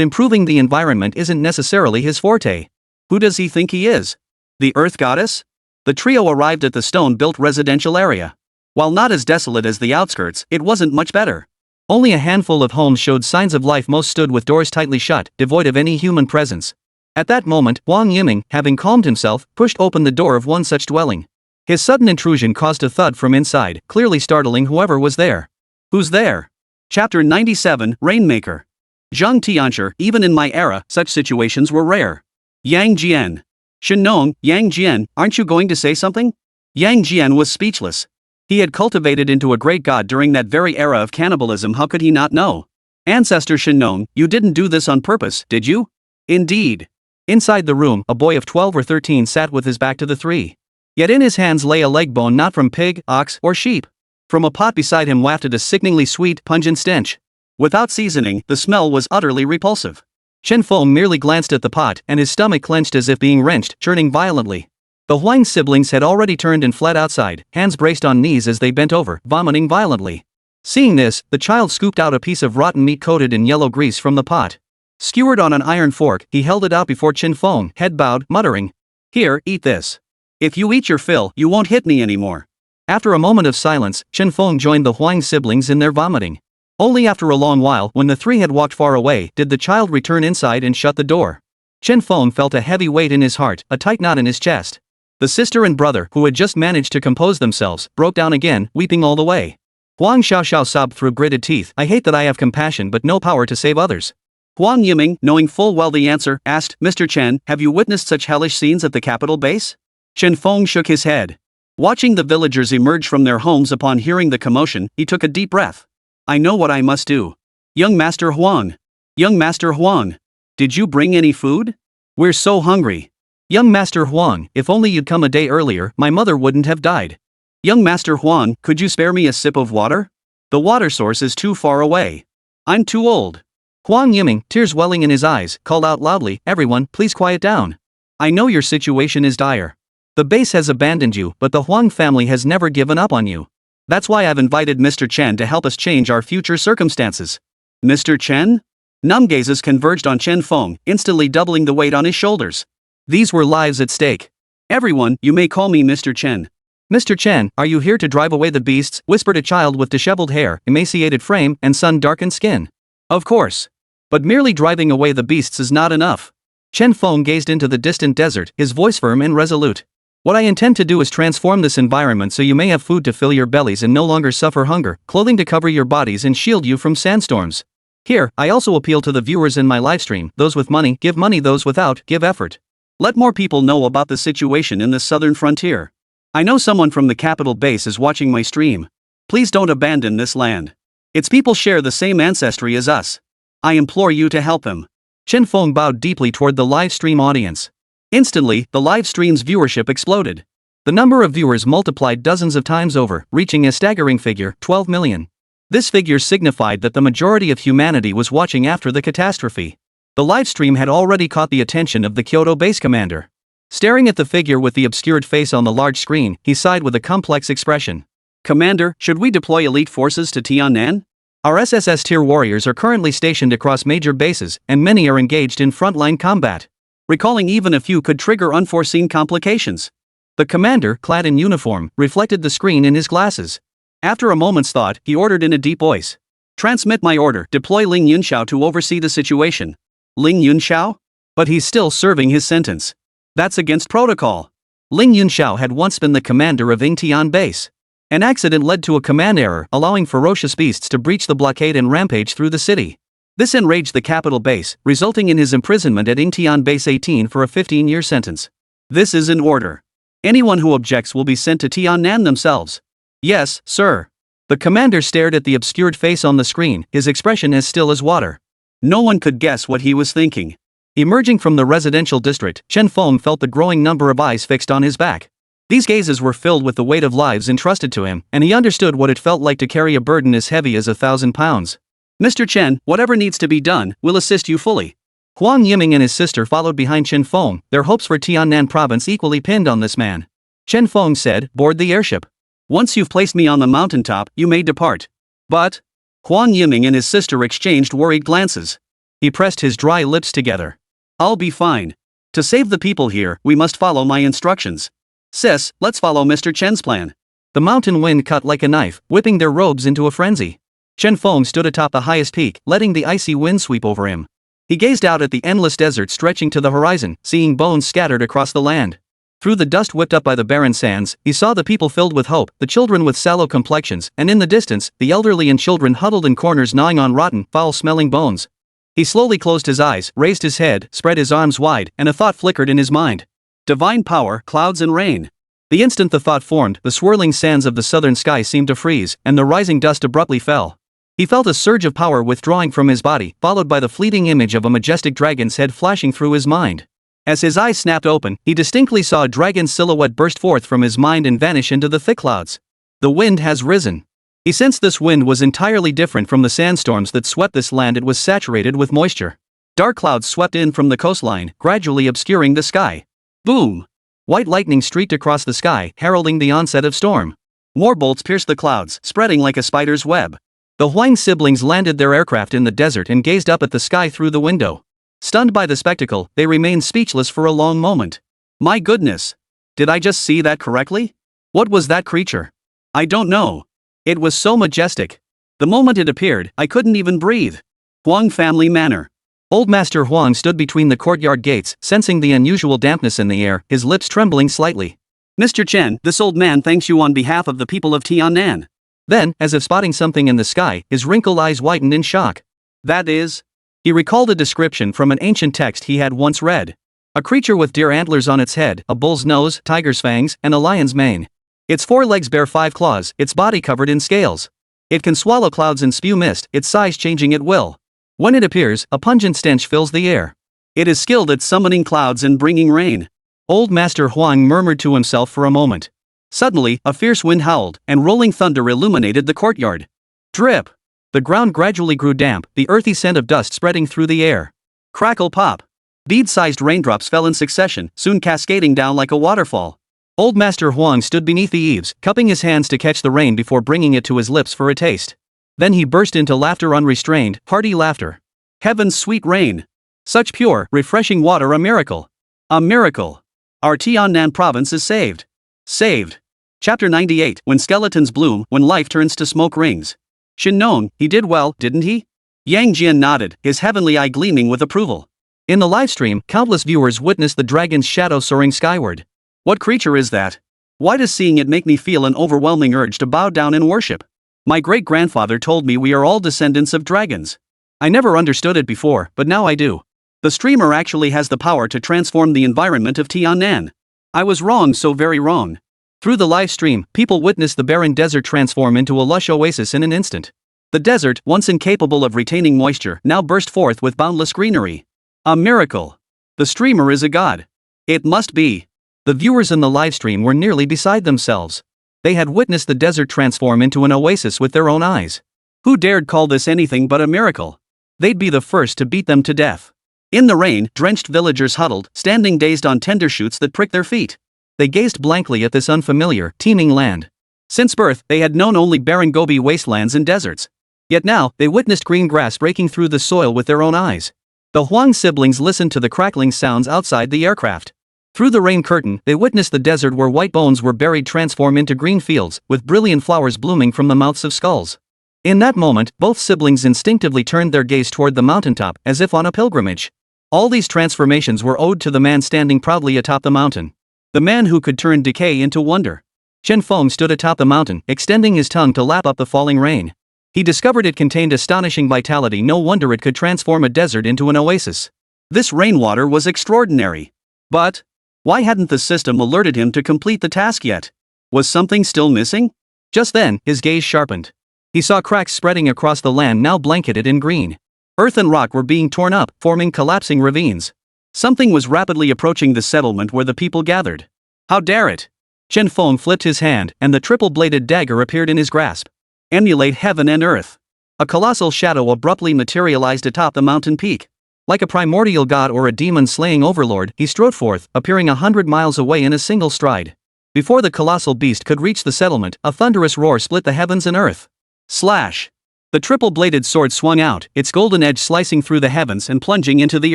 improving the environment isn't necessarily his forte. Who does he think he is? The Earth Goddess? The trio arrived at the stone-built residential area. While not as desolate as the outskirts, it wasn't much better. Only a handful of homes showed signs of life, most stood with doors tightly shut, devoid of any human presence. At that moment, Wang Yiming, having calmed himself, pushed open the door of one such dwelling. His sudden intrusion caused a thud from inside, clearly startling whoever was there. Who's there? Chapter 97, Rainmaker. Zhang Tianshi, even in my era, such situations were rare. Yang Jian. Shenong, Yang Jian, aren't you going to say something? Yang Jian was speechless. He had cultivated into a great god during that very era of cannibalism. How could he not know? Ancestor Shenong, you didn't do this on purpose, did you? Indeed. Inside the room, a boy of 12 or 13 sat with his back to the three. Yet in his hands lay a leg bone not from pig, ox, or sheep. From a pot beside him wafted a sickeningly sweet, pungent stench. Without seasoning, the smell was utterly repulsive. Chen Feng merely glanced at the pot, and his stomach clenched as if being wrenched, churning violently. The Huang siblings had already turned and fled outside, hands braced on knees as they bent over, vomiting violently. Seeing this, the child scooped out a piece of rotten meat coated in yellow grease from the pot. Skewered on an iron fork, he held it out before Chen Feng, head bowed, muttering, "Here, eat this. If you eat your fill, you won't hit me anymore." After a moment of silence, Chen Feng joined the Huang siblings in their vomiting. Only after a long while, when the three had walked far away, did the child return inside and shut the door. Chen Feng felt a heavy weight in his heart, a tight knot in his chest. The sister and brother, who had just managed to compose themselves, broke down again, weeping all the way. Huang Xiaoxiao sobbed through gritted teeth, "I hate that I have compassion but no power to save others." Huang Yiming, knowing full well the answer, asked, "Mr. Chen, have you witnessed such hellish scenes at the capital base?" Chen Feng shook his head. Watching the villagers emerge from their homes upon hearing the commotion, he took a deep breath. "I know what I must do. Young Master Huang. Young Master Huang. Did you bring any food? We're so hungry. Young Master Huang, if only you'd come a day earlier, my mother wouldn't have died. Young Master Huang, could you spare me a sip of water? The water source is too far away. I'm too old." Huang Yiming, tears welling in his eyes, called out loudly, "Everyone, please quiet down. I know your situation is dire. The base has abandoned you, but the Huang family has never given up on you. That's why I've invited Mr. Chen to help us change our future circumstances." Mr. Chen? Numb gazes converged on Chen Feng, instantly doubling the weight on his shoulders. These were lives at stake. "Everyone, you may call me Mr. Chen." "Mr. Chen, are you here to drive away the beasts?" whispered a child with disheveled hair, emaciated frame, and sun-darkened skin. "Of course. But merely driving away the beasts is not enough." Chen Feng gazed into the distant desert, his voice firm and resolute. "What I intend to do is transform this environment so you may have food to fill your bellies and no longer suffer hunger, clothing to cover your bodies and shield you from sandstorms. Here, I also appeal to the viewers in my livestream, those with money, give money, those without, give effort. Let more people know about the situation in the southern frontier. I know someone from the capital base is watching my stream. Please don't abandon this land. Its people share the same ancestry as us. I implore you to help them." Chen Feng bowed deeply toward the live stream audience. Instantly, the live stream's viewership exploded. The number of viewers multiplied dozens of times over, reaching a staggering figure, 12 million. This figure signified that the majority of humanity was watching after the catastrophe. The livestream had already caught the attention of the Kyoto base commander. Staring at the figure with the obscured face on the large screen, he sighed with a complex expression. "Commander, should we deploy elite forces to Tiannan? Our SSS tier warriors are currently stationed across major bases, and many are engaged in frontline combat. recalling even a few could trigger unforeseen complications. The commander, clad in uniform, reflected the screen in his glasses. After a moment's thought, he ordered in a deep voice. Transmit my order, deploy Ling Yunxiao to oversee the situation. Ling Yunxiao? But he's still serving his sentence. That's against protocol. Ling Yunxiao had once been the commander of Yingtian base. An accident led to a command error, allowing ferocious beasts to breach the blockade and rampage through the city. This enraged the capital base, resulting in his imprisonment at Yingtian Base 18 for a 15-year sentence. This is an order. Anyone who objects will be sent to Tiannan themselves. Yes, sir. The commander stared at the obscured face on the screen, his expression as still as water. No one could guess what he was thinking. Emerging from the residential district, Chen Feng felt the growing number of eyes fixed on his back. These gazes were filled with the weight of lives entrusted to him, and he understood what it felt like to carry a burden as heavy as 1,000 pounds. Mr. Chen, whatever needs to be done, will assist you fully. Huang Yiming and his sister followed behind Chen Feng, their hopes for Tiannan province equally pinned on this man. Chen Feng said, board the airship. Once you've placed me on the mountaintop, you may depart. But? Huang Yiming and his sister exchanged worried glances. He pressed his dry lips together. I'll be fine. To save the people here, we must follow my instructions. Sis, let's follow Mr. Chen's plan. The mountain wind cut like a knife, whipping their robes into a frenzy. Chen Feng stood atop the highest peak, letting the icy wind sweep over him. He gazed out at the endless desert stretching to the horizon, seeing bones scattered across the land. Through the dust whipped up by the barren sands, he saw the people filled with hope, the children with sallow complexions, and in the distance, the elderly and children huddled in corners gnawing on rotten, foul-smelling bones. He slowly closed his eyes, raised his head, spread his arms wide, and a thought flickered in his mind. Divine power, clouds and rain. The instant the thought formed, the swirling sands of the southern sky seemed to freeze, and the rising dust abruptly fell. He felt a surge of power withdrawing from his body, followed by the fleeting image of a majestic dragon's head flashing through his mind. As his eyes snapped open, he distinctly saw a dragon's silhouette burst forth from his mind and vanish into the thick clouds. The wind has risen. He sensed this wind was entirely different from the sandstorms that swept this land. It was saturated with moisture. Dark clouds swept in from the coastline, gradually obscuring the sky. Boom! White lightning streaked across the sky, heralding the onset of storm. More bolts pierced the clouds, spreading like a spider's web. The Huang siblings landed their aircraft in the desert and gazed up at the sky through the window. Stunned by the spectacle, they remained speechless for a long moment. My goodness! Did I just see that correctly? What was that creature? I don't know. It was so majestic. The moment it appeared, I couldn't even breathe. Huang family manor. Old Master Huang stood between the courtyard gates, sensing the unusual dampness in the air, his lips trembling slightly. Mr. Chen, this old man thanks you on behalf of the people of Tiannan. Then, as if spotting something in the sky, his wrinkled eyes whitened in shock. That is? He recalled a description from an ancient text he had once read. A creature with deer antlers on its head, a bull's nose, tiger's fangs, and a lion's mane. Its 4 legs bear 5 claws, its body covered in scales. It can swallow clouds and spew mist, its size changing at will. When it appears, a pungent stench fills the air. It is skilled at summoning clouds and bringing rain. Old Master Huang murmured to himself for a moment. Suddenly, a fierce wind howled, and rolling thunder illuminated the courtyard. Drip! The ground gradually grew damp, the earthy scent of dust spreading through the air. Crackle pop! Bead-sized raindrops fell in succession, soon cascading down like a waterfall. Old Master Huang stood beneath the eaves, cupping his hands to catch the rain before bringing it to his lips for a taste. Then he burst into laughter, unrestrained, hearty laughter. Heaven's sweet rain! Such pure, refreshing water, a miracle! A miracle! Our Tiannan province is saved. Saved. Chapter 98. When skeletons bloom, when life turns to smoke rings. Shinnong, he did well, didn't he? Yang Jian nodded, his heavenly eye gleaming with approval. In the livestream, countless viewers witnessed the dragon's shadow soaring skyward. What creature is that? Why does seeing it make me feel an overwhelming urge to bow down and worship? My great-grandfather told me we are all descendants of dragons. I never understood it before, but now I do. The streamer actually has the power to transform the environment of Tiannan. I was wrong, so very wrong. Through the live stream, people witnessed the barren desert transform into a lush oasis in an instant. The desert, once incapable of retaining moisture, now burst forth with boundless greenery. A miracle. The streamer is a god. It must be. The viewers in the livestream were nearly beside themselves. They had witnessed the desert transform into an oasis with their own eyes. Who dared call this anything but a miracle? They'd be the first to beat them to death. In the rain, drenched villagers huddled, standing dazed on tender shoots that pricked their feet. They gazed blankly at this unfamiliar, teeming land. Since birth, they had known only barren Gobi wastelands and deserts. Yet now, they witnessed green grass breaking through the soil with their own eyes. The Huang siblings listened to the crackling sounds outside the aircraft. Through the rain curtain, they witnessed the desert where white bones were buried transform into green fields, with brilliant flowers blooming from the mouths of skulls. In that moment, both siblings instinctively turned their gaze toward the mountaintop, as if on a pilgrimage. All these transformations were owed to the man standing proudly atop the mountain. The man who could turn decay into wonder. Chen Feng stood atop the mountain, extending his tongue to lap up the falling rain. He discovered it contained astonishing vitality. No wonder it could transform a desert into an oasis. This rainwater was extraordinary. But why hadn't the system alerted him to complete the task yet? Was something still missing? Just then, his gaze sharpened. He saw cracks spreading across the land now blanketed in green. Earth and rock were being torn up, forming collapsing ravines. Something was rapidly approaching the settlement where the people gathered. How dare it! Chen Feng flipped his hand, and the triple-bladed dagger appeared in his grasp. Emulate heaven and earth. A colossal shadow abruptly materialized atop the mountain peak. Like a primordial god or a demon-slaying overlord, he strode forth, appearing 100 miles away in a single stride. Before the colossal beast could reach the settlement, a thunderous roar split the heavens and earth. Slash! The triple-bladed sword swung out, its golden edge slicing through the heavens and plunging into the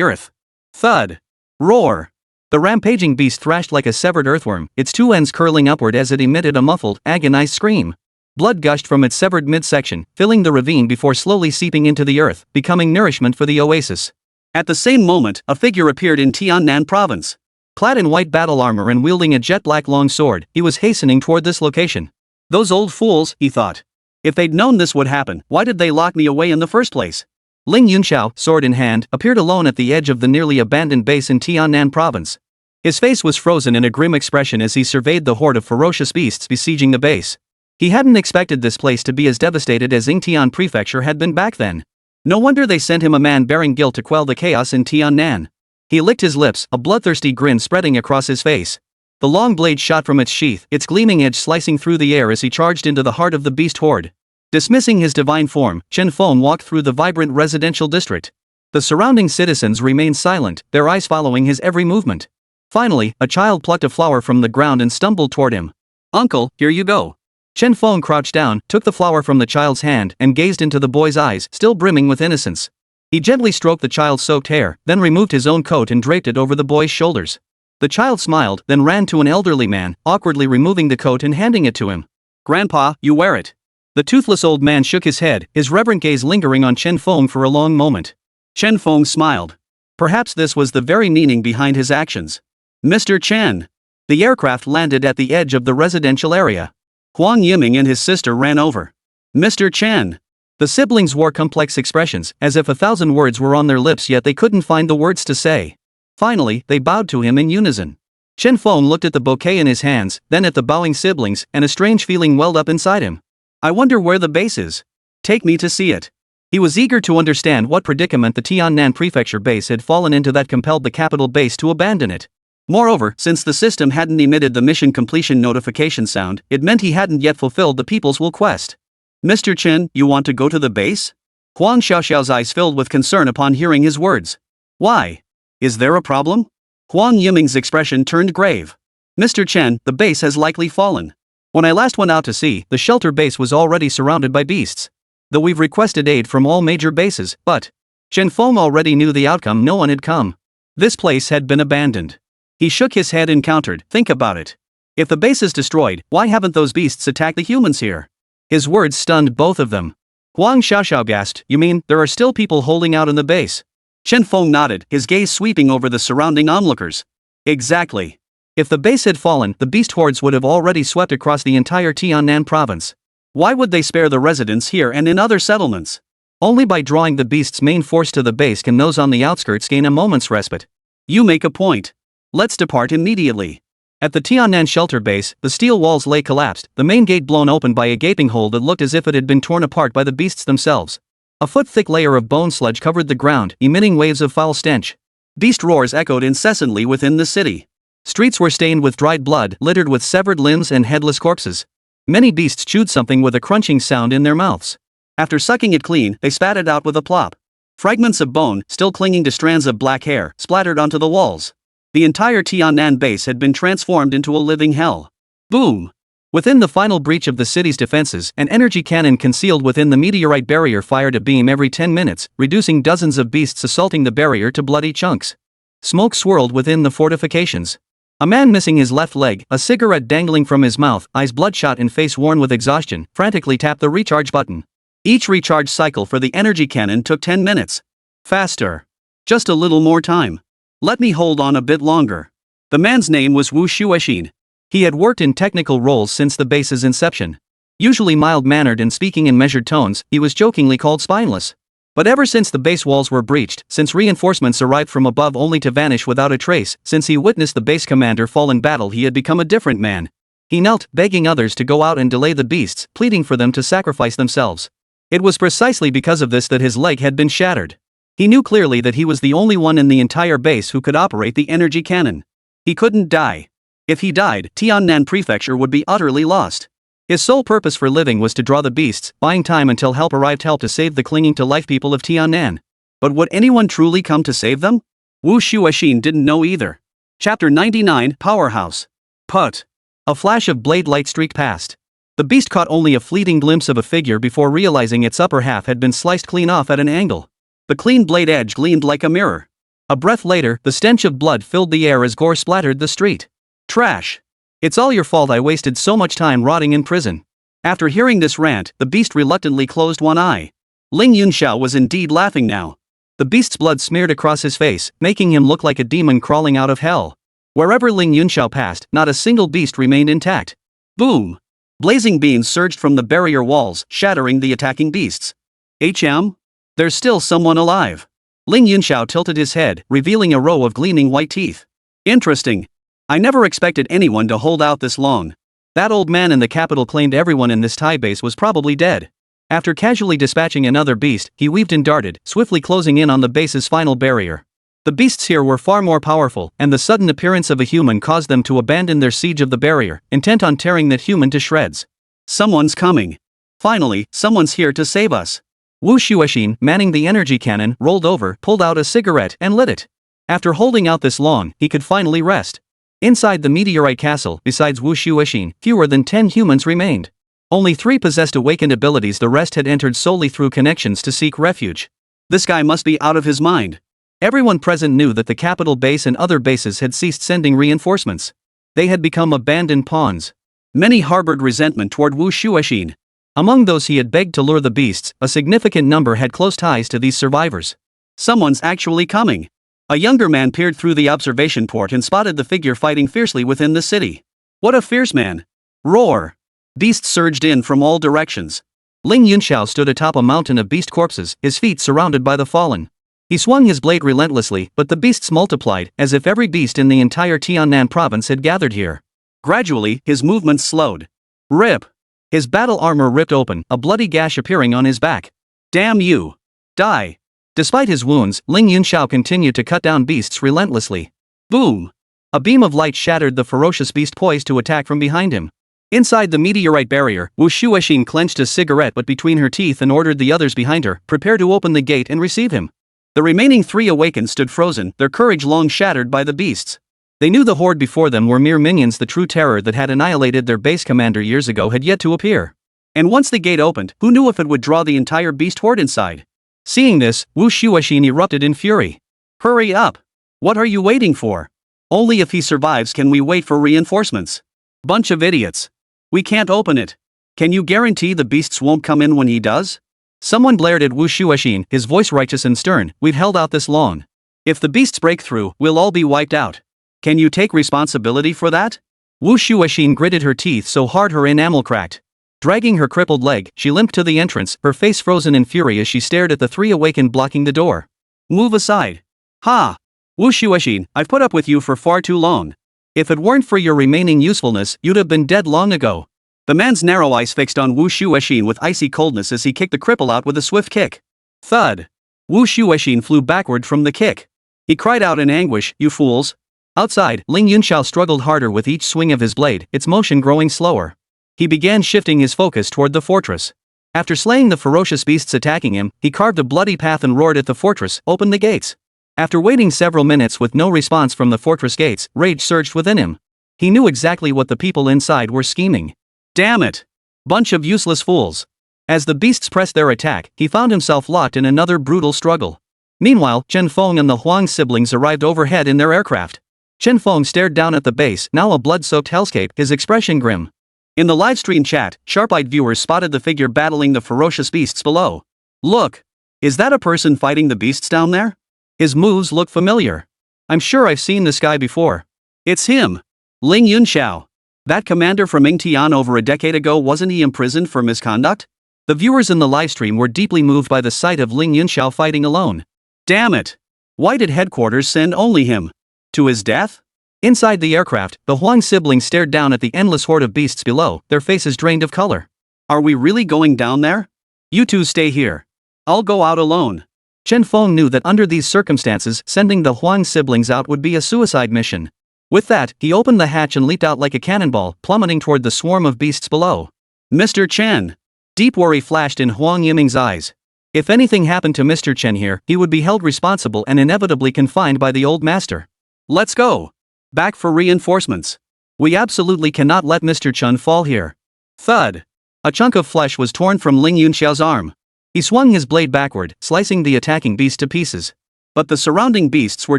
earth. Thud! Roar! The rampaging beast thrashed like a severed earthworm, its two ends curling upward as it emitted a muffled, agonized scream. Blood gushed from its severed midsection, filling the ravine before slowly seeping into the earth, becoming nourishment for the oasis. At the same moment, a figure appeared in Tiannan province. Clad in white battle armor and wielding a jet-black long sword, he was hastening toward this location. Those old fools, he thought. If they'd known this would happen, why did they lock me away in the first place? Ling Yunxiao, sword in hand, appeared alone at the edge of the nearly abandoned base in Tiannan province. His face was frozen in a grim expression as he surveyed the horde of ferocious beasts besieging the base. He hadn't expected this place to be as devastated as Yingtian Prefecture had been back then. No wonder they sent him a man bearing guilt to quell the chaos in Tiannan. He licked his lips, a bloodthirsty grin spreading across his face. The long blade shot from its sheath, its gleaming edge slicing through the air as he charged into the heart of the beast horde. Dismissing his divine form, Chen Feng walked through the vibrant residential district. The surrounding citizens remained silent, their eyes following his every movement. Finally, a child plucked a flower from the ground and stumbled toward him. "Uncle, here you go." Chen Feng crouched down, took the flower from the child's hand, and gazed into the boy's eyes, still brimming with innocence. He gently stroked the child's soaked hair, then removed his own coat and draped it over the boy's shoulders. The child smiled, then ran to an elderly man, awkwardly removing the coat and handing it to him. "Grandpa, you wear it." The toothless old man shook his head, his reverent gaze lingering on Chen Feng for a long moment. Chen Feng smiled. Perhaps this was the very meaning behind his actions. "Mr. Chen." The aircraft landed at the edge of the residential area. Huang Yiming and his sister ran over. "Mr. Chen." The siblings wore complex expressions, as if 1,000 words were on their lips yet they couldn't find the words to say. Finally, they bowed to him in unison. Chen Feng looked at the bouquet in his hands, then at the bowing siblings, and a strange feeling welled up inside him. I wonder where the base is. Take me to see it. He was eager to understand what predicament the Tiannan Prefecture base had fallen into that compelled the capital base to abandon it. Moreover, since the system hadn't emitted the mission completion notification sound, it meant he hadn't yet fulfilled the people's will quest. "Mr. Chen, you want to go to the base?" Huang Xiaoxiao's eyes filled with concern upon hearing his words. "Why? Is there a problem?" Huang Yiming's expression turned grave. "Mr. Chen, the base has likely fallen. When I last went out to sea, the shelter base was already surrounded by beasts. Though we've requested aid from all major bases, but Chen Feng already knew the outcome. No one had come. This place had been abandoned. He shook his head and countered, "Think about it. If the base is destroyed, why haven't those beasts attacked the humans here?" His words stunned both of them. Huang Xiaoxiao gasped, "You mean, there are still people holding out in the base?" Chen Feng nodded, his gaze sweeping over the surrounding onlookers. "Exactly. If the base had fallen, the beast hordes would have already swept across the entire Tiannan province. Why would they spare the residents here and in other settlements? Only by drawing the beast's main force to the base can those on the outskirts gain a moment's respite." "You make a point. Let's depart immediately." At the Tiannan shelter base, the steel walls lay collapsed, the main gate blown open by a gaping hole that looked as if it had been torn apart by the beasts themselves. A foot-thick layer of bone sludge covered the ground, emitting waves of foul stench. Beast roars echoed incessantly within the city. Streets were stained with dried blood, littered with severed limbs and headless corpses. Many beasts chewed something with a crunching sound in their mouths. After sucking it clean, they spat it out with a plop. Fragments of bone, still clinging to strands of black hair, splattered onto the walls. The entire Tiannan base had been transformed into a living hell. Boom! Within the final breach of the city's defenses, an energy cannon concealed within the meteorite barrier fired a beam every 10 minutes, reducing dozens of beasts assaulting the barrier to bloody chunks. Smoke swirled within the fortifications. A man missing his left leg, a cigarette dangling from his mouth, eyes bloodshot and face worn with exhaustion, frantically tapped the recharge button. Each recharge cycle for the energy cannon took 10 minutes. Faster. Just a little more time. Let me hold on a bit longer. The man's name was Wu Shuexin. He had worked in technical roles since the base's inception. Usually mild-mannered and speaking in measured tones, he was jokingly called spineless. But ever since the base walls were breached, since reinforcements arrived from above only to vanish without a trace, since he witnessed the base commander fall in battle, he had become a different man. He knelt, begging others to go out and delay the beasts, pleading for them to sacrifice themselves. It was precisely because of this that his leg had been shattered. He knew clearly that he was the only one in the entire base who could operate the energy cannon. He couldn't die. If he died, Tiannan Prefecture would be utterly lost. His sole purpose for living was to draw the beasts, buying time until help arrived, help to save the clinging to life people of Tiannan. But would anyone truly come to save them? Wu Shuexin didn't know either. Chapter 99, Powerhouse. Put. A flash of blade light streaked past. The beast caught only a fleeting glimpse of a figure before realizing its upper half had been sliced clean off at an angle. The clean blade edge gleamed like a mirror. A breath later, the stench of blood filled the air as gore splattered the street. Trash. It's all your fault I wasted so much time rotting in prison. After hearing this rant, the beast reluctantly closed one eye. Ling Yunxiao was indeed laughing now. The beast's blood smeared across his face, making him look like a demon crawling out of hell. Wherever Ling Yunxiao passed, not a single beast remained intact. Boom! Blazing beams surged from the barrier walls, shattering the attacking beasts. There's still someone alive. Ling Yunxiao tilted his head, revealing a row of gleaming white teeth. Interesting. I never expected anyone to hold out this long. That old man in the capital claimed everyone in this Thai base was probably dead. After casually dispatching another beast, he weaved and darted, swiftly closing in on the base's final barrier. The beasts here were far more powerful, and the sudden appearance of a human caused them to abandon their siege of the barrier, intent on tearing that human to shreds. Someone's coming. Finally, someone's here to save us. Wu Shuexin, manning the energy cannon, rolled over, pulled out a cigarette, and lit it. After holding out this long, he could finally rest. Inside the meteorite castle, besides Wu Shuexin, fewer than 10 humans remained. Only 3 possessed awakened abilities, the rest had entered solely through connections to seek refuge. This guy must be out of his mind. Everyone present knew that the capital base and other bases had ceased sending reinforcements. They had become abandoned pawns. Many harbored resentment toward Wu Shuexin. Among those he had begged to lure the beasts, a significant number had close ties to these survivors. Someone's actually coming. A younger man peered through the observation port and spotted the figure fighting fiercely within the city. What a fierce man! Roar! Beasts surged in from all directions. Ling Yunxiao stood atop a mountain of beast corpses, his feet surrounded by the fallen. He swung his blade relentlessly, but the beasts multiplied, as if every beast in the entire Tiannan province had gathered here. Gradually, his movements slowed. Rip! His battle armor ripped open, a bloody gash appearing on his back. Damn you! Die! Despite his wounds, Ling Yunxiao continued to cut down beasts relentlessly. Boom! A beam of light shattered the ferocious beast poised to attack from behind him. Inside the meteorite barrier, Wu Shuexin clenched a cigarette but between her teeth and ordered the others behind her, prepare to open the gate and receive him. The remaining 3 awakens stood frozen, their courage long shattered by the beasts. They knew the horde before them were mere minions. The true terror that had annihilated their base commander years ago had yet to appear. And once the gate opened, who knew if it would draw the entire beast horde inside? Seeing this, Wu Shuexin erupted in fury. Hurry up! What are you waiting for? Only if he survives can we wait for reinforcements. Bunch of idiots. We can't open it. Can you guarantee the beasts won't come in when he does? Someone blared at Wu Shuexin, his voice righteous and stern. We've held out this long. If the beasts break through, we'll all be wiped out. Can you take responsibility for that? Wu Shuexin gritted her teeth so hard her enamel cracked. Dragging her crippled leg, she limped to the entrance, her face frozen in fury as she stared at the 3 awakened blocking the door. Move aside. Ha! Wu Shuexin, I've put up with you for far too long. If it weren't for your remaining usefulness, you'd have been dead long ago. The man's narrow eyes fixed on Wu Shuexin with icy coldness as he kicked the cripple out with a swift kick. Thud! Wu Shuexin flew backward from the kick. He cried out in anguish, you fools. Outside, Ling Yunxiao struggled harder with each swing of his blade, its motion growing slower. He began shifting his focus toward the fortress. After slaying the ferocious beasts attacking him, he carved a bloody path and roared at the fortress, open the gates. After waiting several minutes with no response from the fortress gates, rage surged within him. He knew exactly what the people inside were scheming. Damn it! Bunch of useless fools. As the beasts pressed their attack, he found himself locked in another brutal struggle. Meanwhile, Chen Feng and the Huang siblings arrived overhead in their aircraft. Chen Feng stared down at the base, now a blood-soaked hellscape, his expression grim. In the livestream chat, sharp-eyed viewers spotted the figure battling the ferocious beasts below. Look! Is that a person fighting the beasts down there? His moves look familiar. I'm sure I've seen this guy before. It's him! Ling Yunxiao. That commander from Yingtian over a decade ago, wasn't he imprisoned for misconduct? The viewers in the livestream were deeply moved by the sight of Ling Yunxiao fighting alone. Damn it! Why did headquarters send only him? To his death? Inside the aircraft, the Huang siblings stared down at the endless horde of beasts below, their faces drained of color. Are we really going down there? You two stay here. I'll go out alone. Chen Feng knew that under these circumstances, sending the Huang siblings out would be a suicide mission. With that, he opened the hatch and leaped out like a cannonball, plummeting toward the swarm of beasts below. Mr. Chen! Deep worry flashed in Huang Yiming's eyes. If anything happened to Mr. Chen here, he would be held responsible and inevitably confined by the old master. Let's go! Back for reinforcements. We absolutely cannot let Mr. Chen fall here. Thud! A chunk of flesh was torn from Ling Yunxiao's arm. He swung his blade backward, slicing the attacking beast to pieces. But the surrounding beasts were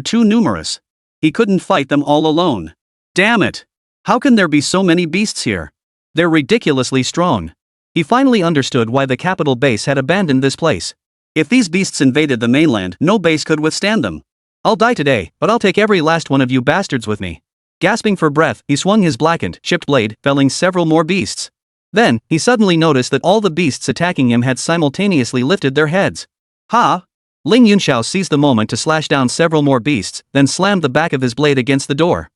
too numerous. He couldn't fight them all alone. Damn it! How can there be so many beasts here? They're ridiculously strong. He finally understood why the capital base had abandoned this place. If these beasts invaded the mainland, no base could withstand them. I'll die today, but I'll take every last one of you bastards with me. Gasping for breath, he swung his blackened, chipped blade, felling several more beasts. Then, he suddenly noticed that all the beasts attacking him had simultaneously lifted their heads. Ha! Ling Yunxiao seized the moment to slash down several more beasts, then slammed the back of his blade against the door.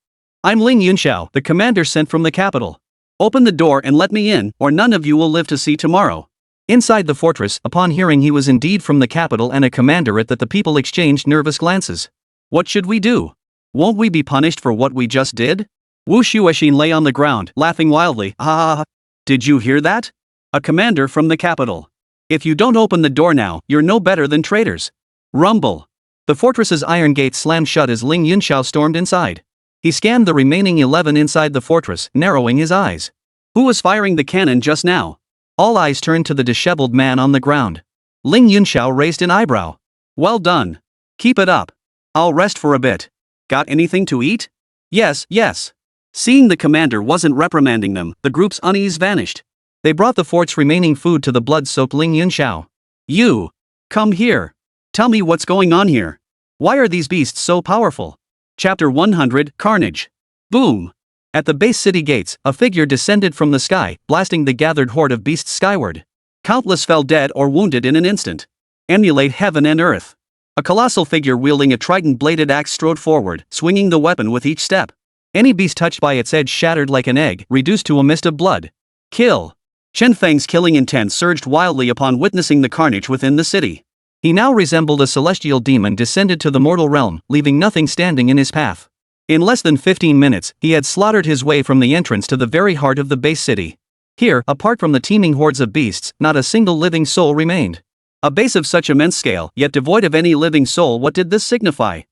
I'm Ling Yunxiao, the commander sent from the capital. Open the door and let me in, or none of you will live to see tomorrow. Inside the fortress, upon hearing he was indeed from the capital and a commanderate, that the people exchanged nervous glances. What should we do? Won't we be punished for what we just did? Wu Shuexin lay on the ground, laughing wildly. Ah! Did you hear that? A commander from the capital. If you don't open the door now, you're no better than traitors. Rumble. The fortress's iron gate slammed shut as Ling Yunxiao stormed inside. He scanned the remaining 11 inside the fortress, narrowing his eyes. Who was firing the cannon just now? All eyes turned to the disheveled man on the ground. Ling Yunxiao raised an eyebrow. Well done. Keep it up. I'll rest for a bit. Got anything to eat? Yes, yes. Seeing the commander wasn't reprimanding them, the group's unease vanished. They brought the fort's remaining food to the blood-soaked Ling Yunxiao. You! Come here. Tell me what's going on here. Why are these beasts so powerful? Chapter 100, Carnage. Boom! At the base city gates, a figure descended from the sky, blasting the gathered horde of beasts skyward. Countless fell dead or wounded in an instant. Emulate heaven and earth. A colossal figure wielding a trident-bladed axe strode forward, swinging the weapon with each step. Any beast touched by its edge shattered like an egg, reduced to a mist of blood. Kill! Chen Feng's killing intent surged wildly upon witnessing the carnage within the city. He now resembled a celestial demon descended to the mortal realm, leaving nothing standing in his path. In less than 15 minutes, he had slaughtered his way from the entrance to the very heart of the base city. Here, apart from the teeming hordes of beasts, not a single living soul remained. A base of such immense scale, yet devoid of any living soul, what did this signify?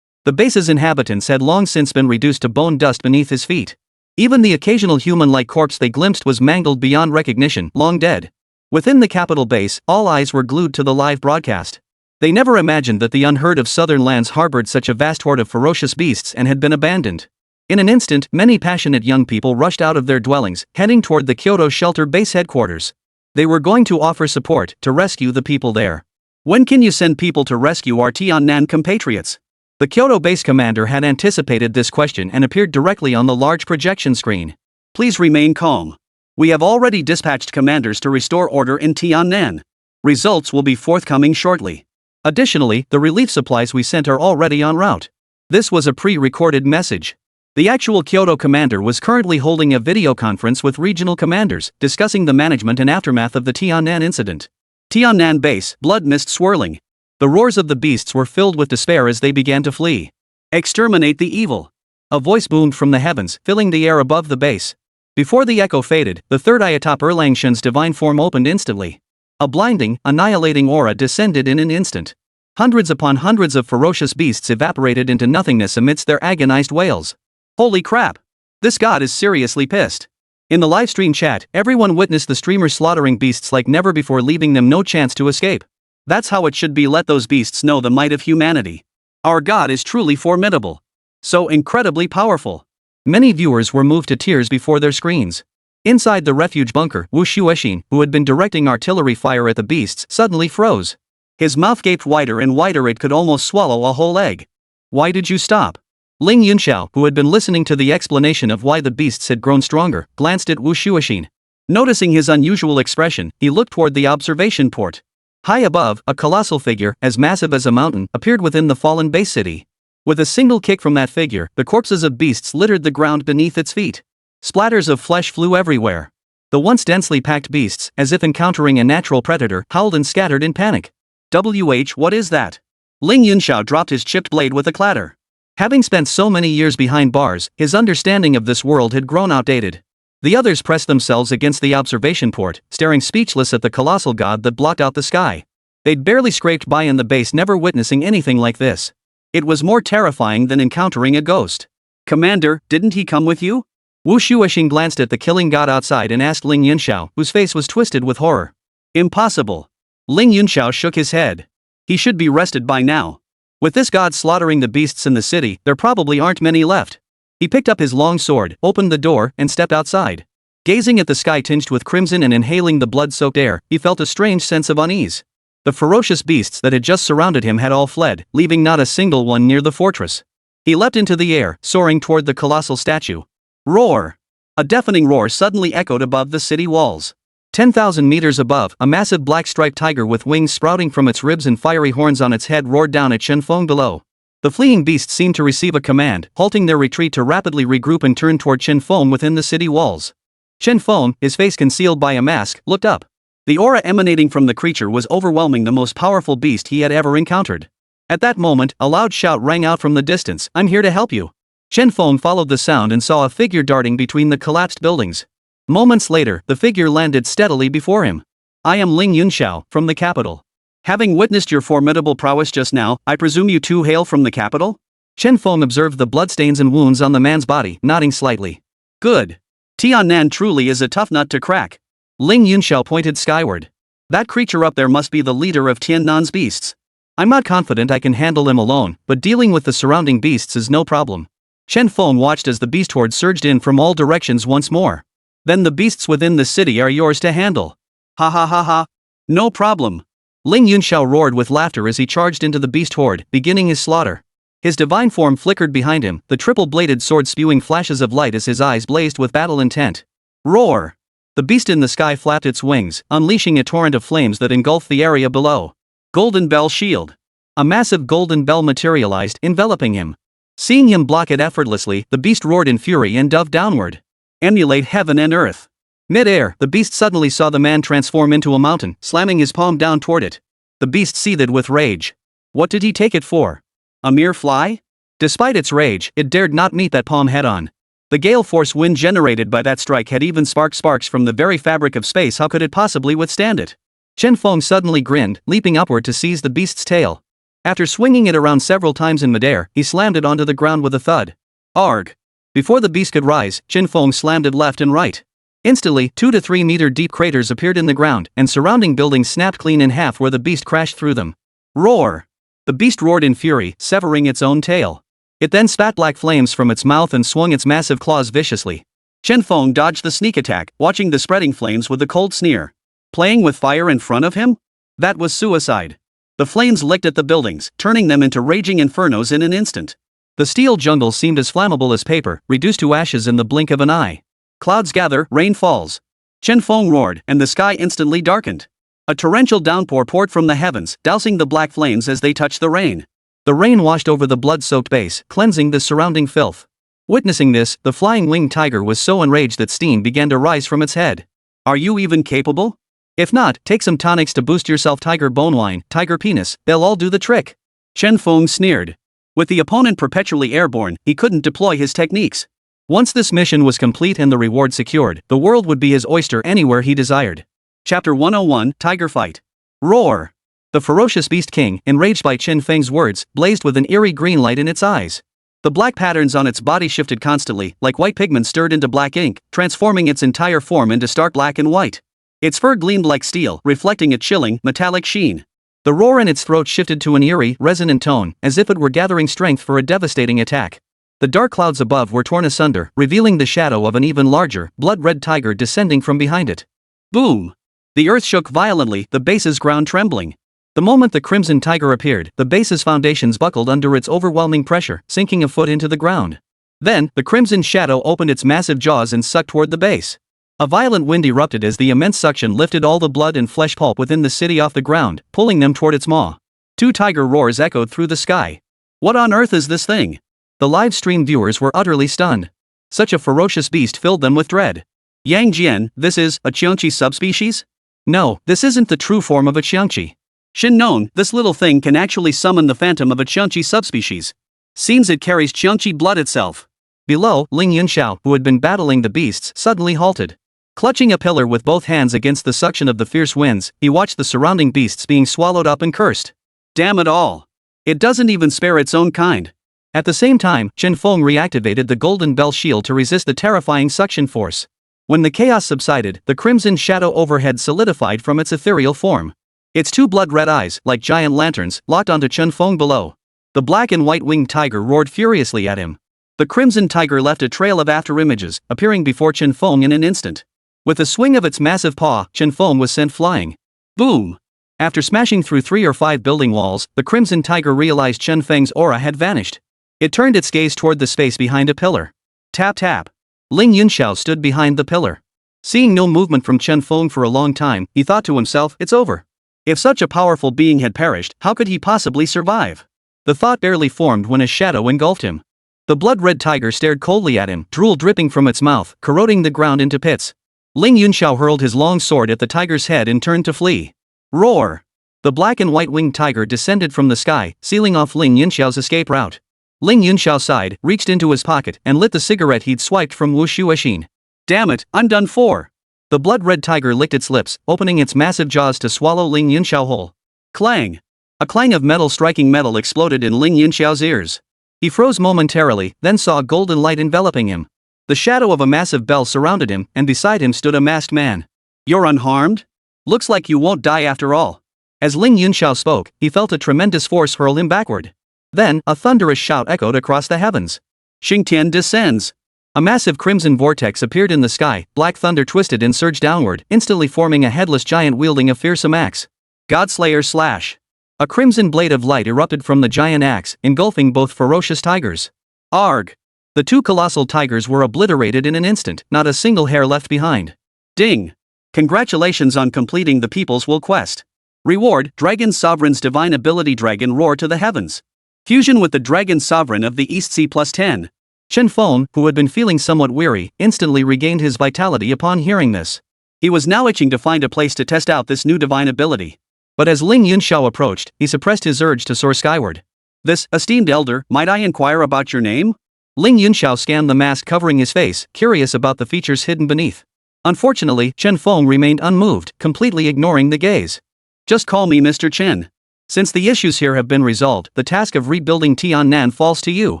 The base's inhabitants had long since been reduced to bone dust beneath his feet. Even the occasional human-like corpse they glimpsed was mangled beyond recognition, long dead. Within the capital base, all eyes were glued to the live broadcast. They never imagined that the unheard of southern lands harbored such a vast horde of ferocious beasts and had been abandoned. In an instant, many passionate young people rushed out of their dwellings, heading toward the Kyoto shelter base headquarters. They were going to offer support to rescue the people there. When can you send people to rescue our Tiannan compatriots? The Kyoto base commander had anticipated this question and appeared directly on the large projection screen. Please remain calm. We have already dispatched commanders to restore order in Tiannan. Results will be forthcoming shortly. Additionally, the relief supplies we sent are already en route. This was a pre-recorded message. The actual Kyoto commander was currently holding a video conference with regional commanders, discussing the management and aftermath of the Tiannan incident. Tiannan base, blood mist swirling. The roars of the beasts were filled with despair as they began to flee. Exterminate the evil. A voice boomed from the heavens, filling the air above the base. Before the echo faded, the third eye atop Erlang Shen's divine form opened instantly. A blinding, annihilating aura descended in an instant. Hundreds upon hundreds of ferocious beasts evaporated into nothingness amidst their agonized wails. Holy crap! This god is seriously pissed. In the livestream chat, everyone witnessed the streamer slaughtering beasts like never before, leaving them no chance to escape. That's how it should be. Let those beasts know the might of humanity. Our god is truly formidable. So incredibly powerful. Many viewers were moved to tears before their screens. Inside the refuge bunker, Wu Shuexin, who had been directing artillery fire at the beasts, suddenly froze. His mouth gaped wider and wider, it could almost swallow a whole egg. Why did you stop? Ling Yunxiao, who had been listening to the explanation of why the beasts had grown stronger, glanced at Wu Shuexin. Noticing his unusual expression, he looked toward the observation port. High above, a colossal figure, as massive as a mountain, appeared within the fallen base city. With a single kick from that figure, the corpses of beasts littered the ground beneath its feet. Splatters of flesh flew everywhere. The once densely packed beasts, as if encountering a natural predator, howled and scattered in panic. What is that? Ling Yunxiao dropped his chipped blade with a clatter. Having spent so many years behind bars, his understanding of this world had grown outdated. The others pressed themselves against the observation port, staring speechless at the colossal god that blocked out the sky. They'd barely scraped by in the base, never witnessing anything like this. It was more terrifying than encountering a ghost. Commander, didn't he come with you? Wu Shuexin glanced at the killing god outside and asked Ling Yunxiao, whose face was twisted with horror. Impossible. Ling Yunxiao shook his head. He should be rested by now. With this god slaughtering the beasts in the city, there probably aren't many left. He picked up his long sword, opened the door, and stepped outside. Gazing at the sky tinged with crimson and inhaling the blood-soaked air, he felt a strange sense of unease. The ferocious beasts that had just surrounded him had all fled, leaving not a single one near the fortress. He leapt into the air, soaring toward the colossal statue. Roar! A deafening roar suddenly echoed above the city walls. 10,000 meters above, a massive black-striped tiger with wings sprouting from its ribs and fiery horns on its head roared down at Shen Feng below. The fleeing beasts seemed to receive a command, halting their retreat to rapidly regroup and turn toward Shen Feng within the city walls. Shen Feng, his face concealed by a mask, looked up. The aura emanating from the creature was overwhelming, the most powerful beast he had ever encountered. At that moment, a loud shout rang out from the distance, "I'm here to help you." Shen Feng followed the sound and saw a figure darting between the collapsed buildings. Moments later, the figure landed steadily before him. "I am Ling Yunxiao, from the capital. Having witnessed your formidable prowess just now, I presume you too hail from the capital?" Shen Feng observed the bloodstains and wounds on the man's body, nodding slightly. "Good. Tiannan truly is a tough nut to crack." Ling Yunxiao pointed skyward. "That creature up there must be the leader of Tiannan's beasts." "I'm not confident I can handle him alone, but dealing with the surrounding beasts is no problem." Shen Feng watched as the beast horde surged in from all directions once more. "Then the beasts within the city are yours to handle." "Ha ha ha ha. No problem." Ling Yunxiao roared with laughter as he charged into the beast horde, beginning his slaughter. His divine form flickered behind him, the triple-bladed sword spewing flashes of light as his eyes blazed with battle intent. Roar! The beast in the sky flapped its wings, unleashing a torrent of flames that engulfed the area below. Golden Bell Shield. A massive golden bell materialized, enveloping him. Seeing him block it effortlessly, the beast roared in fury and dove downward. Emulate heaven and earth. Mid-air, the beast suddenly saw the man transform into a mountain, slamming his palm down toward it. The beast seethed with rage. What did he take it for? A mere fly? Despite its rage, it dared not meet that palm head-on. The gale force wind generated by that strike had even sparked sparks from the very fabric of space. How could it possibly withstand it? Shen Feng suddenly grinned, leaping upward to seize the beast's tail. After swinging it around several times in midair, he slammed it onto the ground with a thud. Arg! Before the beast could rise, Shen Feng slammed it left and right. Instantly, 2 to 3 meter deep craters appeared in the ground, and surrounding buildings snapped clean in half where the beast crashed through them. Roar! The beast roared in fury, severing its own tail. It then spat black flames from its mouth and swung its massive claws viciously. Shen Feng dodged the sneak attack, watching the spreading flames with a cold sneer. Playing with fire in front of him? That was suicide. The flames licked at the buildings, turning them into raging infernos in an instant. The steel jungle seemed as flammable as paper, reduced to ashes in the blink of an eye. Clouds gather, rain falls. Shen Feng roared, and the sky instantly darkened. A torrential downpour poured from the heavens, dousing the black flames as they touched the rain. The rain washed over the blood-soaked base, cleansing the surrounding filth. Witnessing this, the flying winged tiger was so enraged that steam began to rise from its head. Are you even capable? If not, take some tonics to boost yourself. Tiger bone wine, tiger penis, they'll all do the trick. Shen Feng sneered. With the opponent perpetually airborne, he couldn't deploy his techniques. Once this mission was complete and the reward secured, the world would be his oyster anywhere he desired. Chapter 101, Tiger Fight. Roar! The ferocious beast king, enraged by Chen Feng's words, blazed with an eerie green light in its eyes. The black patterns on its body shifted constantly, like white pigment stirred into black ink, transforming its entire form into stark black and white. Its fur gleamed like steel, reflecting a chilling, metallic sheen. The roar in its throat shifted to an eerie, resonant tone, as if it were gathering strength for a devastating attack. The dark clouds above were torn asunder, revealing the shadow of an even larger, blood-red tiger descending from behind it. Boom! The earth shook violently, the base's ground trembling. The moment the crimson tiger appeared, the base's foundations buckled under its overwhelming pressure, sinking a foot into the ground. Then, the crimson shadow opened its massive jaws and sucked toward the base. A violent wind erupted as the immense suction lifted all the blood and flesh pulp within the city off the ground, pulling them toward its maw. Two tiger roars echoed through the sky. What on earth is this thing? The live stream viewers were utterly stunned. Such a ferocious beast filled them with dread. Yang Jian, this is a Qiangqi subspecies? No, this isn't the true form of a Qiangqi. Shin known, this little thing can actually summon the phantom of a Qiangqi subspecies. Seems it carries Qiangqi blood itself. Below, Ling Yunxiao, who had been battling the beasts, suddenly halted. Clutching a pillar with both hands against the suction of the fierce winds, he watched the surrounding beasts being swallowed up and cursed. Damn it all! It doesn't even spare its own kind. At the same time, Chen Feng reactivated the golden bell shield to resist the terrifying suction force. When the chaos subsided, the crimson shadow overhead solidified from its ethereal form. Its two blood-red eyes, like giant lanterns, locked onto Chen Feng below. The black and white-winged tiger roared furiously at him. The crimson tiger left a trail of afterimages, appearing before Chen Feng in an instant. With a swing of its massive paw, Chen Feng was sent flying. Boom! After smashing through 3 or 5 building walls, the crimson tiger realized Chen Feng's aura had vanished. It turned its gaze toward the space behind a pillar. Tap tap. Ling Yunxiao stood behind the pillar. Seeing no movement from Chen Feng for a long time, he thought to himself, it's over. If such a powerful being had perished, how could he possibly survive? The thought barely formed when a shadow engulfed him. The blood-red tiger stared coldly at him, drool dripping from its mouth, corroding the ground into pits. Ling Yunxiao hurled his long sword at the tiger's head and turned to flee. Roar! The black and white-winged tiger descended from the sky, sealing off Ling Yunxiao's escape route. Ling Yunxiao sighed, reached into his pocket, and lit the cigarette he'd swiped from Wu Shuexin. Damn it, I'm done for! The blood-red tiger licked its lips, opening its massive jaws to swallow Ling Yunxiao whole. Clang! A clang of metal striking metal exploded in Ling Yunxiao's ears. He froze momentarily, then saw golden light enveloping him. The shadow of a massive bell surrounded him, and beside him stood a masked man. You're unharmed? Looks like you won't die after all. As Ling Yunxiao spoke, he felt a tremendous force hurl him backward. Then, a thunderous shout echoed across the heavens. Xingtian descends. A massive crimson vortex appeared in the sky, black thunder twisted and surged downward, instantly forming a headless giant wielding a fearsome axe. Godslayer slash. A crimson blade of light erupted from the giant axe, engulfing both ferocious tigers. Arg! The two colossal tigers were obliterated in an instant, not a single hair left behind. Ding! Congratulations on completing the People's Will quest. Reward, Dragon Sovereign's Divine Ability Dragon Roar to the Heavens. Fusion with the Dragon Sovereign of the East Sea +10. Chen Feng, who had been feeling somewhat weary, instantly regained his vitality upon hearing this. He was now itching to find a place to test out this new divine ability. But as Ling Yunxiao approached, he suppressed his urge to soar skyward. This, esteemed elder, might I inquire about your name? Ling Yunxiao scanned the mask covering his face, curious about the features hidden beneath. Unfortunately, Chen Feng remained unmoved, completely ignoring the gaze. Just call me Mr. Chen. Since the issues here have been resolved, the task of rebuilding Tiannan falls to you.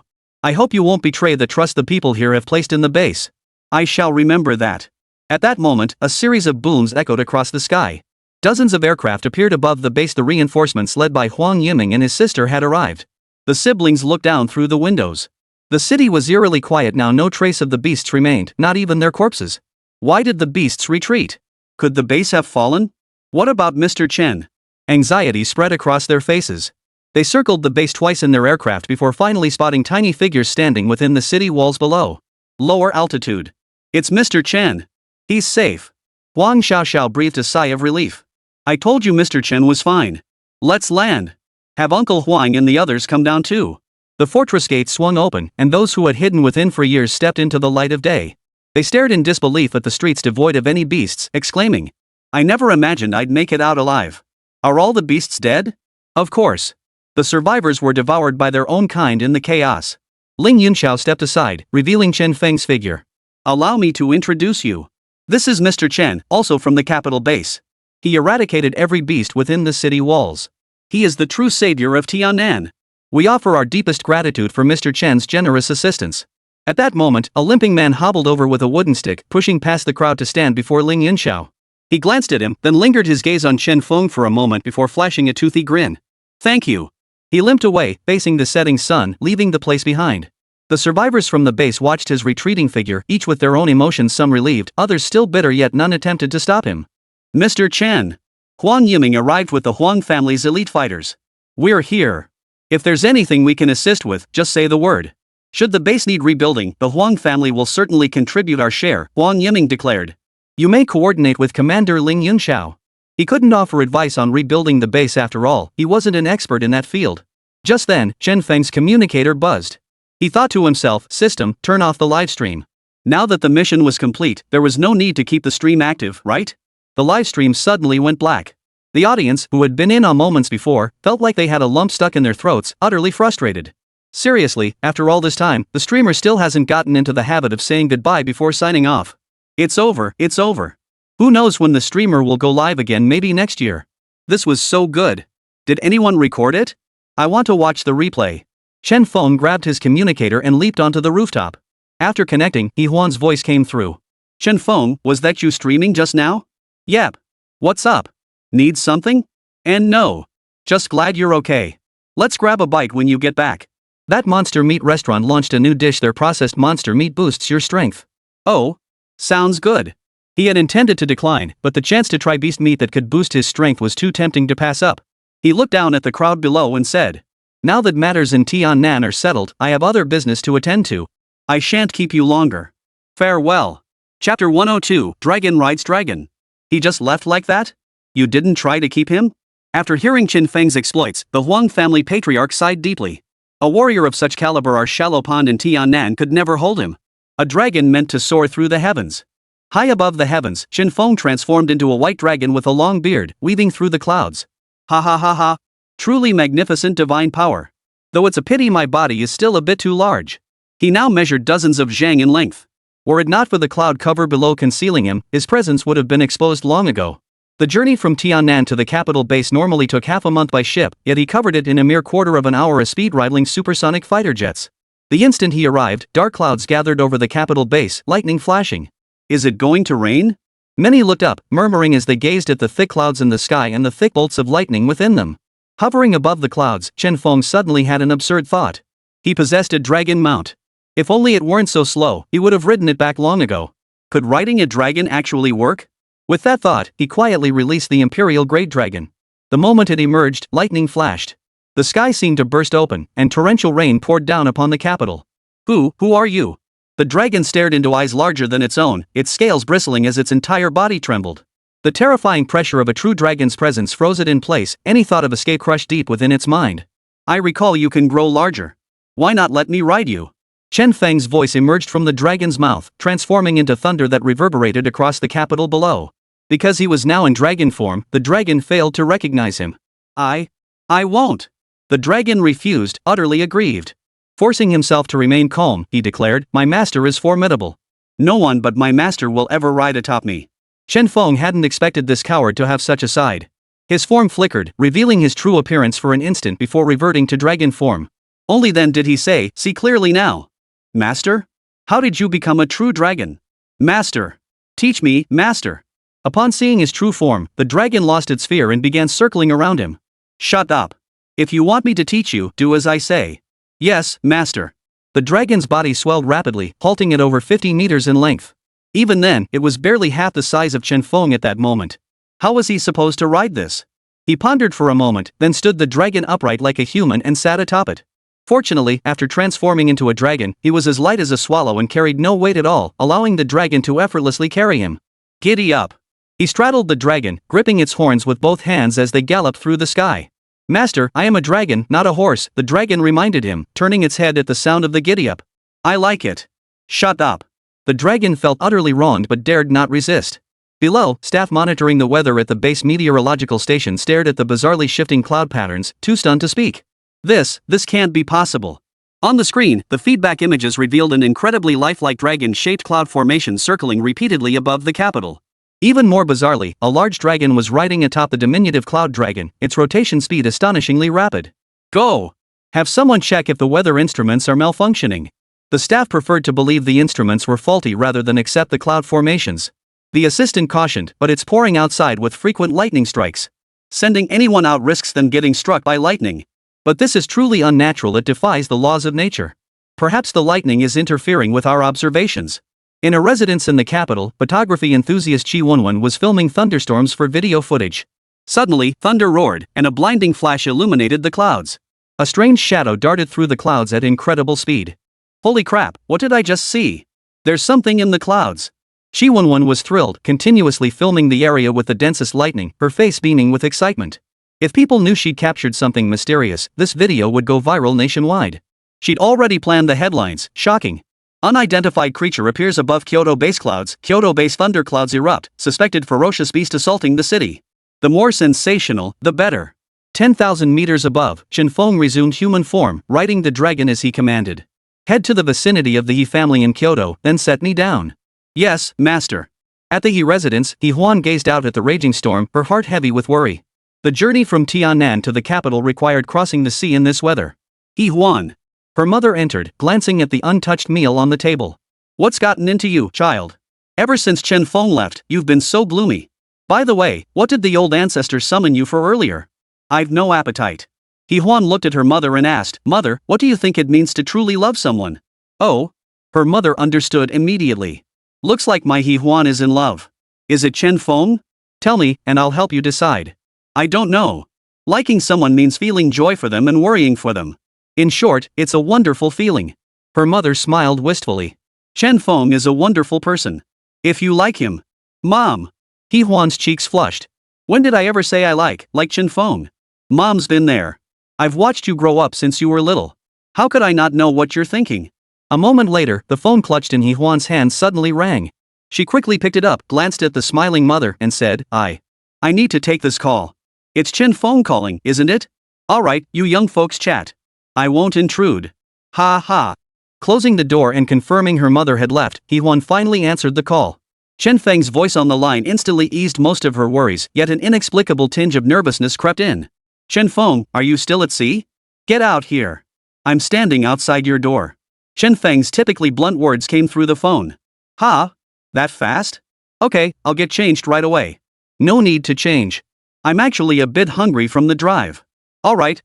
I hope you won't betray the trust the people here have placed in the base. I shall remember that. At that moment, a series of booms echoed across the sky. Dozens of aircraft appeared above the base. The reinforcements led by Huang Yiming and his sister had arrived. The siblings looked down through the windows. The city was eerily quiet now. No trace of the beasts remained, not even their corpses. Why did the beasts retreat? Could the base have fallen? What about Mr. Chen? Anxiety spread across their faces. They circled the base twice in their aircraft before finally spotting tiny figures standing within the city walls below. Lower altitude. It's Mr. Chen. He's safe. Huang Xiaoxiao breathed a sigh of relief. I told you Mr. Chen was fine. Let's land. Have Uncle Huang and the others come down too. The fortress gates swung open, and those who had hidden within for years stepped into the light of day. They stared in disbelief at the streets devoid of any beasts, exclaiming, I never imagined I'd make it out alive. Are all the beasts dead? Of course. The survivors were devoured by their own kind in the chaos. Ling Yunxiao stepped aside, revealing Chen Feng's figure. Allow me to introduce you. This is Mr. Chen, also from the capital base. He eradicated every beast within the city walls. He is the true savior of Tiannan. We offer our deepest gratitude for Mr. Chen's generous assistance. At that moment, a limping man hobbled over with a wooden stick, pushing past the crowd to stand before Ling Yunxiao. He glanced at him, then lingered his gaze on Chen Feng for a moment before flashing a toothy grin. Thank you. He limped away, facing the setting sun, leaving the place behind. The survivors from the base watched his retreating figure, each with their own emotions, some relieved, others still bitter, yet none attempted to stop him. Mr. Chen. Huang Yiming arrived with the Huang family's elite fighters. We're here. If there's anything we can assist with, just say the word. Should the base need rebuilding, the Huang family will certainly contribute our share, Huang Yiming declared. You may coordinate with Commander Ling Yunxiao. He couldn't offer advice on rebuilding the base after all, he wasn't an expert in that field. Just then, Chen Feng's communicator buzzed. He thought to himself, system, turn off the livestream. Now that the mission was complete, there was no need to keep the stream active, right? The livestream suddenly went black. The audience, who had been in on moments before, felt like they had a lump stuck in their throats, utterly frustrated. Seriously, after all this time, the streamer still hasn't gotten into the habit of saying goodbye before signing off. It's over, it's over. Who knows when the streamer will go live again, maybe next year. This was so good. Did anyone record it? I want to watch the replay. Chen Feng grabbed his communicator and leaped onto the rooftop. After connecting, He Huan's voice came through. Chen Feng, was that you streaming just now? Yep. What's up? Need something? And no. Just glad you're okay. Let's grab a bite when you get back. That monster meat restaurant launched a new dish. Their processed monster meat boosts your strength. Oh? Sounds good. He had intended to decline, but the chance to try beast meat that could boost his strength was too tempting to pass up. He looked down at the crowd below and said, now that matters in Tiannan are settled, I have other business to attend to. I shan't keep you longer. Farewell. Chapter 102, Dragon Rides Dragon. He just left like that? You didn't try to keep him? After hearing Qin Feng's exploits, the Huang family patriarch sighed deeply. A warrior of such caliber our shallow pond in Tiannan could never hold him. A dragon meant to soar through the heavens. High above the heavens, Qin Feng transformed into a white dragon with a long beard, weaving through the clouds. Ha ha ha ha. Truly magnificent divine power. Though it's a pity my body is still a bit too large. He now measured dozens of zhang in length. Were it not for the cloud cover below concealing him, his presence would have been exposed long ago. The journey from Tiannan to the capital base normally took half a month by ship, yet he covered it in a mere quarter of an hour, a speed rivaling supersonic fighter jets. The instant he arrived, dark clouds gathered over the capital base, lightning flashing. Is it going to rain? Many looked up, murmuring as they gazed at the thick clouds in the sky and the thick bolts of lightning within them. Hovering above the clouds, Chen Feng suddenly had an absurd thought. He possessed a dragon mount. If only it weren't so slow, he would have ridden it back long ago. Could riding a dragon actually work? With that thought, he quietly released the Imperial Great Dragon. The moment it emerged, lightning flashed. The sky seemed to burst open, and torrential rain poured down upon the capital. Who are you? The dragon stared into eyes larger than its own, its scales bristling as its entire body trembled. The terrifying pressure of a true dragon's presence froze it in place, any thought of escape crushed deep within its mind. I recall you can grow larger. Why not let me ride you? Chen Feng's voice emerged from the dragon's mouth, transforming into thunder that reverberated across the capital below. Because he was now in dragon form, the dragon failed to recognize him. I won't. The dragon refused, utterly aggrieved. Forcing himself to remain calm, he declared, my master is formidable. No one but my master will ever ride atop me. Chen Feng hadn't expected this coward to have such a side. His form flickered, revealing his true appearance for an instant before reverting to dragon form. Only then did he say, see clearly now. Master? How did you become a true dragon? Master. Teach me, master. Upon seeing his true form, the dragon lost its fear and began circling around him. Shut up. If you want me to teach you, do as I say. Yes, master. The dragon's body swelled rapidly, halting at over 50 meters in length. Even then, it was barely half the size of Chen Feng at that moment. How was he supposed to ride this? He pondered for a moment, then stood the dragon upright like a human and sat atop it. Fortunately, after transforming into a dragon, he was as light as a swallow and carried no weight at all, allowing the dragon to effortlessly carry him. Giddy up. He straddled the dragon, gripping its horns with both hands as they galloped through the sky. Master, I am a dragon, not a horse, the dragon reminded him, turning its head at the sound of the giddy-up. I like it. Shut up. The dragon felt utterly wronged but dared not resist. Below, staff monitoring the weather at the base meteorological station stared at the bizarrely shifting cloud patterns, too stunned to speak. This can't be possible. On the screen, the feedback images revealed an incredibly lifelike dragon-shaped cloud formation circling repeatedly above the capital. Even more bizarrely, a large dragon was riding atop the diminutive cloud dragon, its rotation speed astonishingly rapid. Go! Have someone check if the weather instruments are malfunctioning. The staff preferred to believe the instruments were faulty rather than accept the cloud formations. The assistant cautioned, but it's pouring outside with frequent lightning strikes. Sending anyone out risks them getting struck by lightning. But this is truly unnatural, it defies the laws of nature. Perhaps the lightning is interfering with our observations. In a residence in the capital, photography enthusiast Chi Wonwon was filming thunderstorms for video footage. Suddenly, thunder roared, and a blinding flash illuminated the clouds. A strange shadow darted through the clouds at incredible speed. Holy crap, what did I just see? There's something in the clouds. Chi Wonwon was thrilled, continuously filming the area with the densest lightning, her face beaming with excitement. If people knew she'd captured something mysterious, this video would go viral nationwide. She'd already planned the headlines. Shocking. Unidentified creature appears above Kyoto base clouds. Kyoto base thunderclouds erupt. Suspected ferocious beast assaulting the city. The more sensational, the better. 10,000 meters above, Shen Feng resumed human form, riding the dragon as he commanded. Head to the vicinity of the He family in Kyoto, then set me down. Yes, master. At the He residence, He Huan gazed out at the raging storm, her heart heavy with worry. The journey from Tiannan to the capital required crossing the sea in this weather. He Huan. Her mother entered, glancing at the untouched meal on the table. What's gotten into you, child? Ever since Chen Feng left, you've been so gloomy. By the way, what did the old ancestor summon you for earlier? I've no appetite. He Huan looked at her mother and asked, Mother, what do you think it means to truly love someone? Oh. Her mother understood immediately. Looks like my He Huan is in love. Is it Chen Feng? Tell me, and I'll help you decide. I don't know. Liking someone means feeling joy for them and worrying for them. In short, it's a wonderful feeling. Her mother smiled wistfully. Chen Feng is a wonderful person. If you like him. Mom. He Huan's cheeks flushed. When did I ever say I like Chen Feng? Mom's been there. I've watched you grow up since you were little. How could I not know what you're thinking? A moment later, the phone clutched in He Huan's hand suddenly rang. She quickly picked it up, glanced at the smiling mother, and said, I need to take this call. It's Chen Feng calling, isn't it? Alright, you young folks chat. I won't intrude. Ha ha. Closing the door and confirming her mother had left, He Huan finally answered the call. Chen Feng's voice on the line instantly eased most of her worries, yet an inexplicable tinge of nervousness crept in. Chen Feng, are you still at sea? Get out here. I'm standing outside your door. Chen Feng's typically blunt words came through the phone. Ha? That fast? Okay, I'll get changed right away. No need to change. I'm actually a bit hungry from the drive. Alright.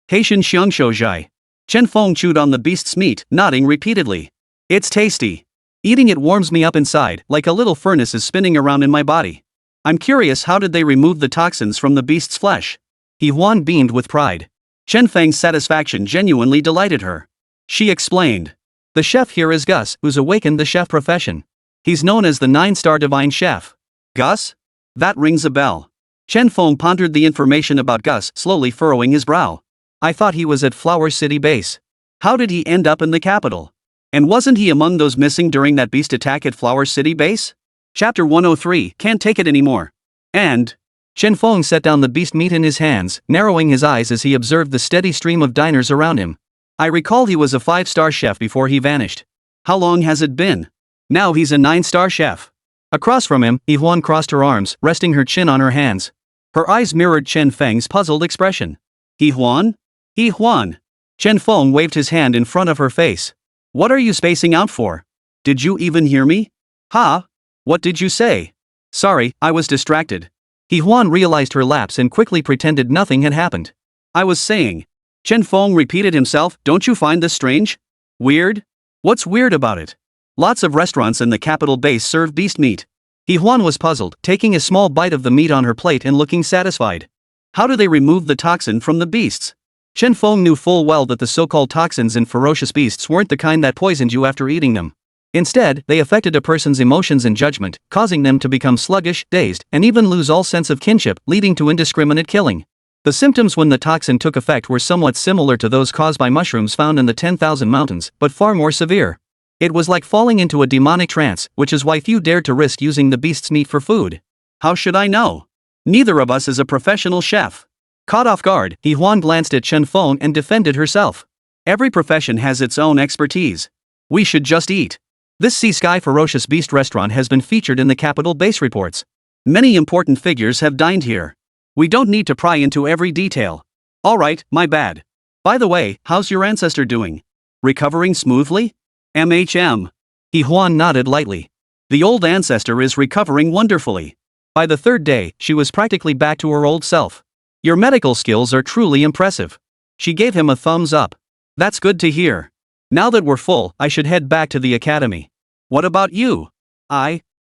Haitian xiangshou. Chen Feng chewed on the beast's meat, nodding repeatedly. It's tasty. Eating it warms me up inside, like a little furnace is spinning around in my body. I'm curious, how did they remove the toxins from the beast's flesh? He Huan beamed with pride. Chen Feng's satisfaction genuinely delighted her. She explained. The chef here is Gus, who's awakened the chef profession. He's known as the 9-star divine chef. Gus? That rings a bell. Chen Feng pondered the information about Gus, slowly furrowing his brow. I thought he was at Flower City base. How did he end up in the capital? And wasn't he among those missing during that beast attack at Flower City base? Chapter 103, Can't Take It Anymore. And Chen Feng set down the beast meat in his hands, narrowing his eyes as he observed the steady stream of diners around him. I recall he was a 5-star chef before he vanished. How long has it been? Now he's a 9-star chef. Across from him, He Huan crossed her arms, resting her chin on her hands. Her eyes mirrored Chen Feng's puzzled expression. He Huan? He Huan. Chen Feng waved his hand in front of her face. What are you spacing out for? Did you even hear me? Ha? What did you say? Sorry, I was distracted. He Huan realized her lapse and quickly pretended nothing had happened. I was saying. Chen Feng repeated himself, don't you find this strange? Weird? What's weird about it? Lots of restaurants in the capital base serve beast meat. He Huan was puzzled, taking a small bite of the meat on her plate and looking satisfied. How do they remove the toxin from the beasts? Chen Feng knew full well that the so-called toxins in ferocious beasts weren't the kind that poisoned you after eating them. Instead, they affected a person's emotions and judgment, causing them to become sluggish, dazed, and even lose all sense of kinship, leading to indiscriminate killing. The symptoms when the toxin took effect were somewhat similar to those caused by mushrooms found in the 10,000 mountains, but far more severe. It was like falling into a demonic trance, which is why few dared to risk using the beast's meat for food. How should I know? Neither of us is a professional chef. Caught off guard, He Huan glanced at Chen Feng and defended herself. Every profession has its own expertise. We should just eat. This Sea Sky Ferocious Beast restaurant has been featured in the capital base reports. Many important figures have dined here. We don't need to pry into every detail. Alright, my bad. By the way, how's your ancestor doing? Recovering smoothly? MHM. He Huan nodded lightly. The old ancestor is recovering wonderfully. By the third day, she was practically back to her old self. Your medical skills are truly impressive. She gave him a thumbs up. That's good to hear. Now that we're full, I should head back to the academy. What about you?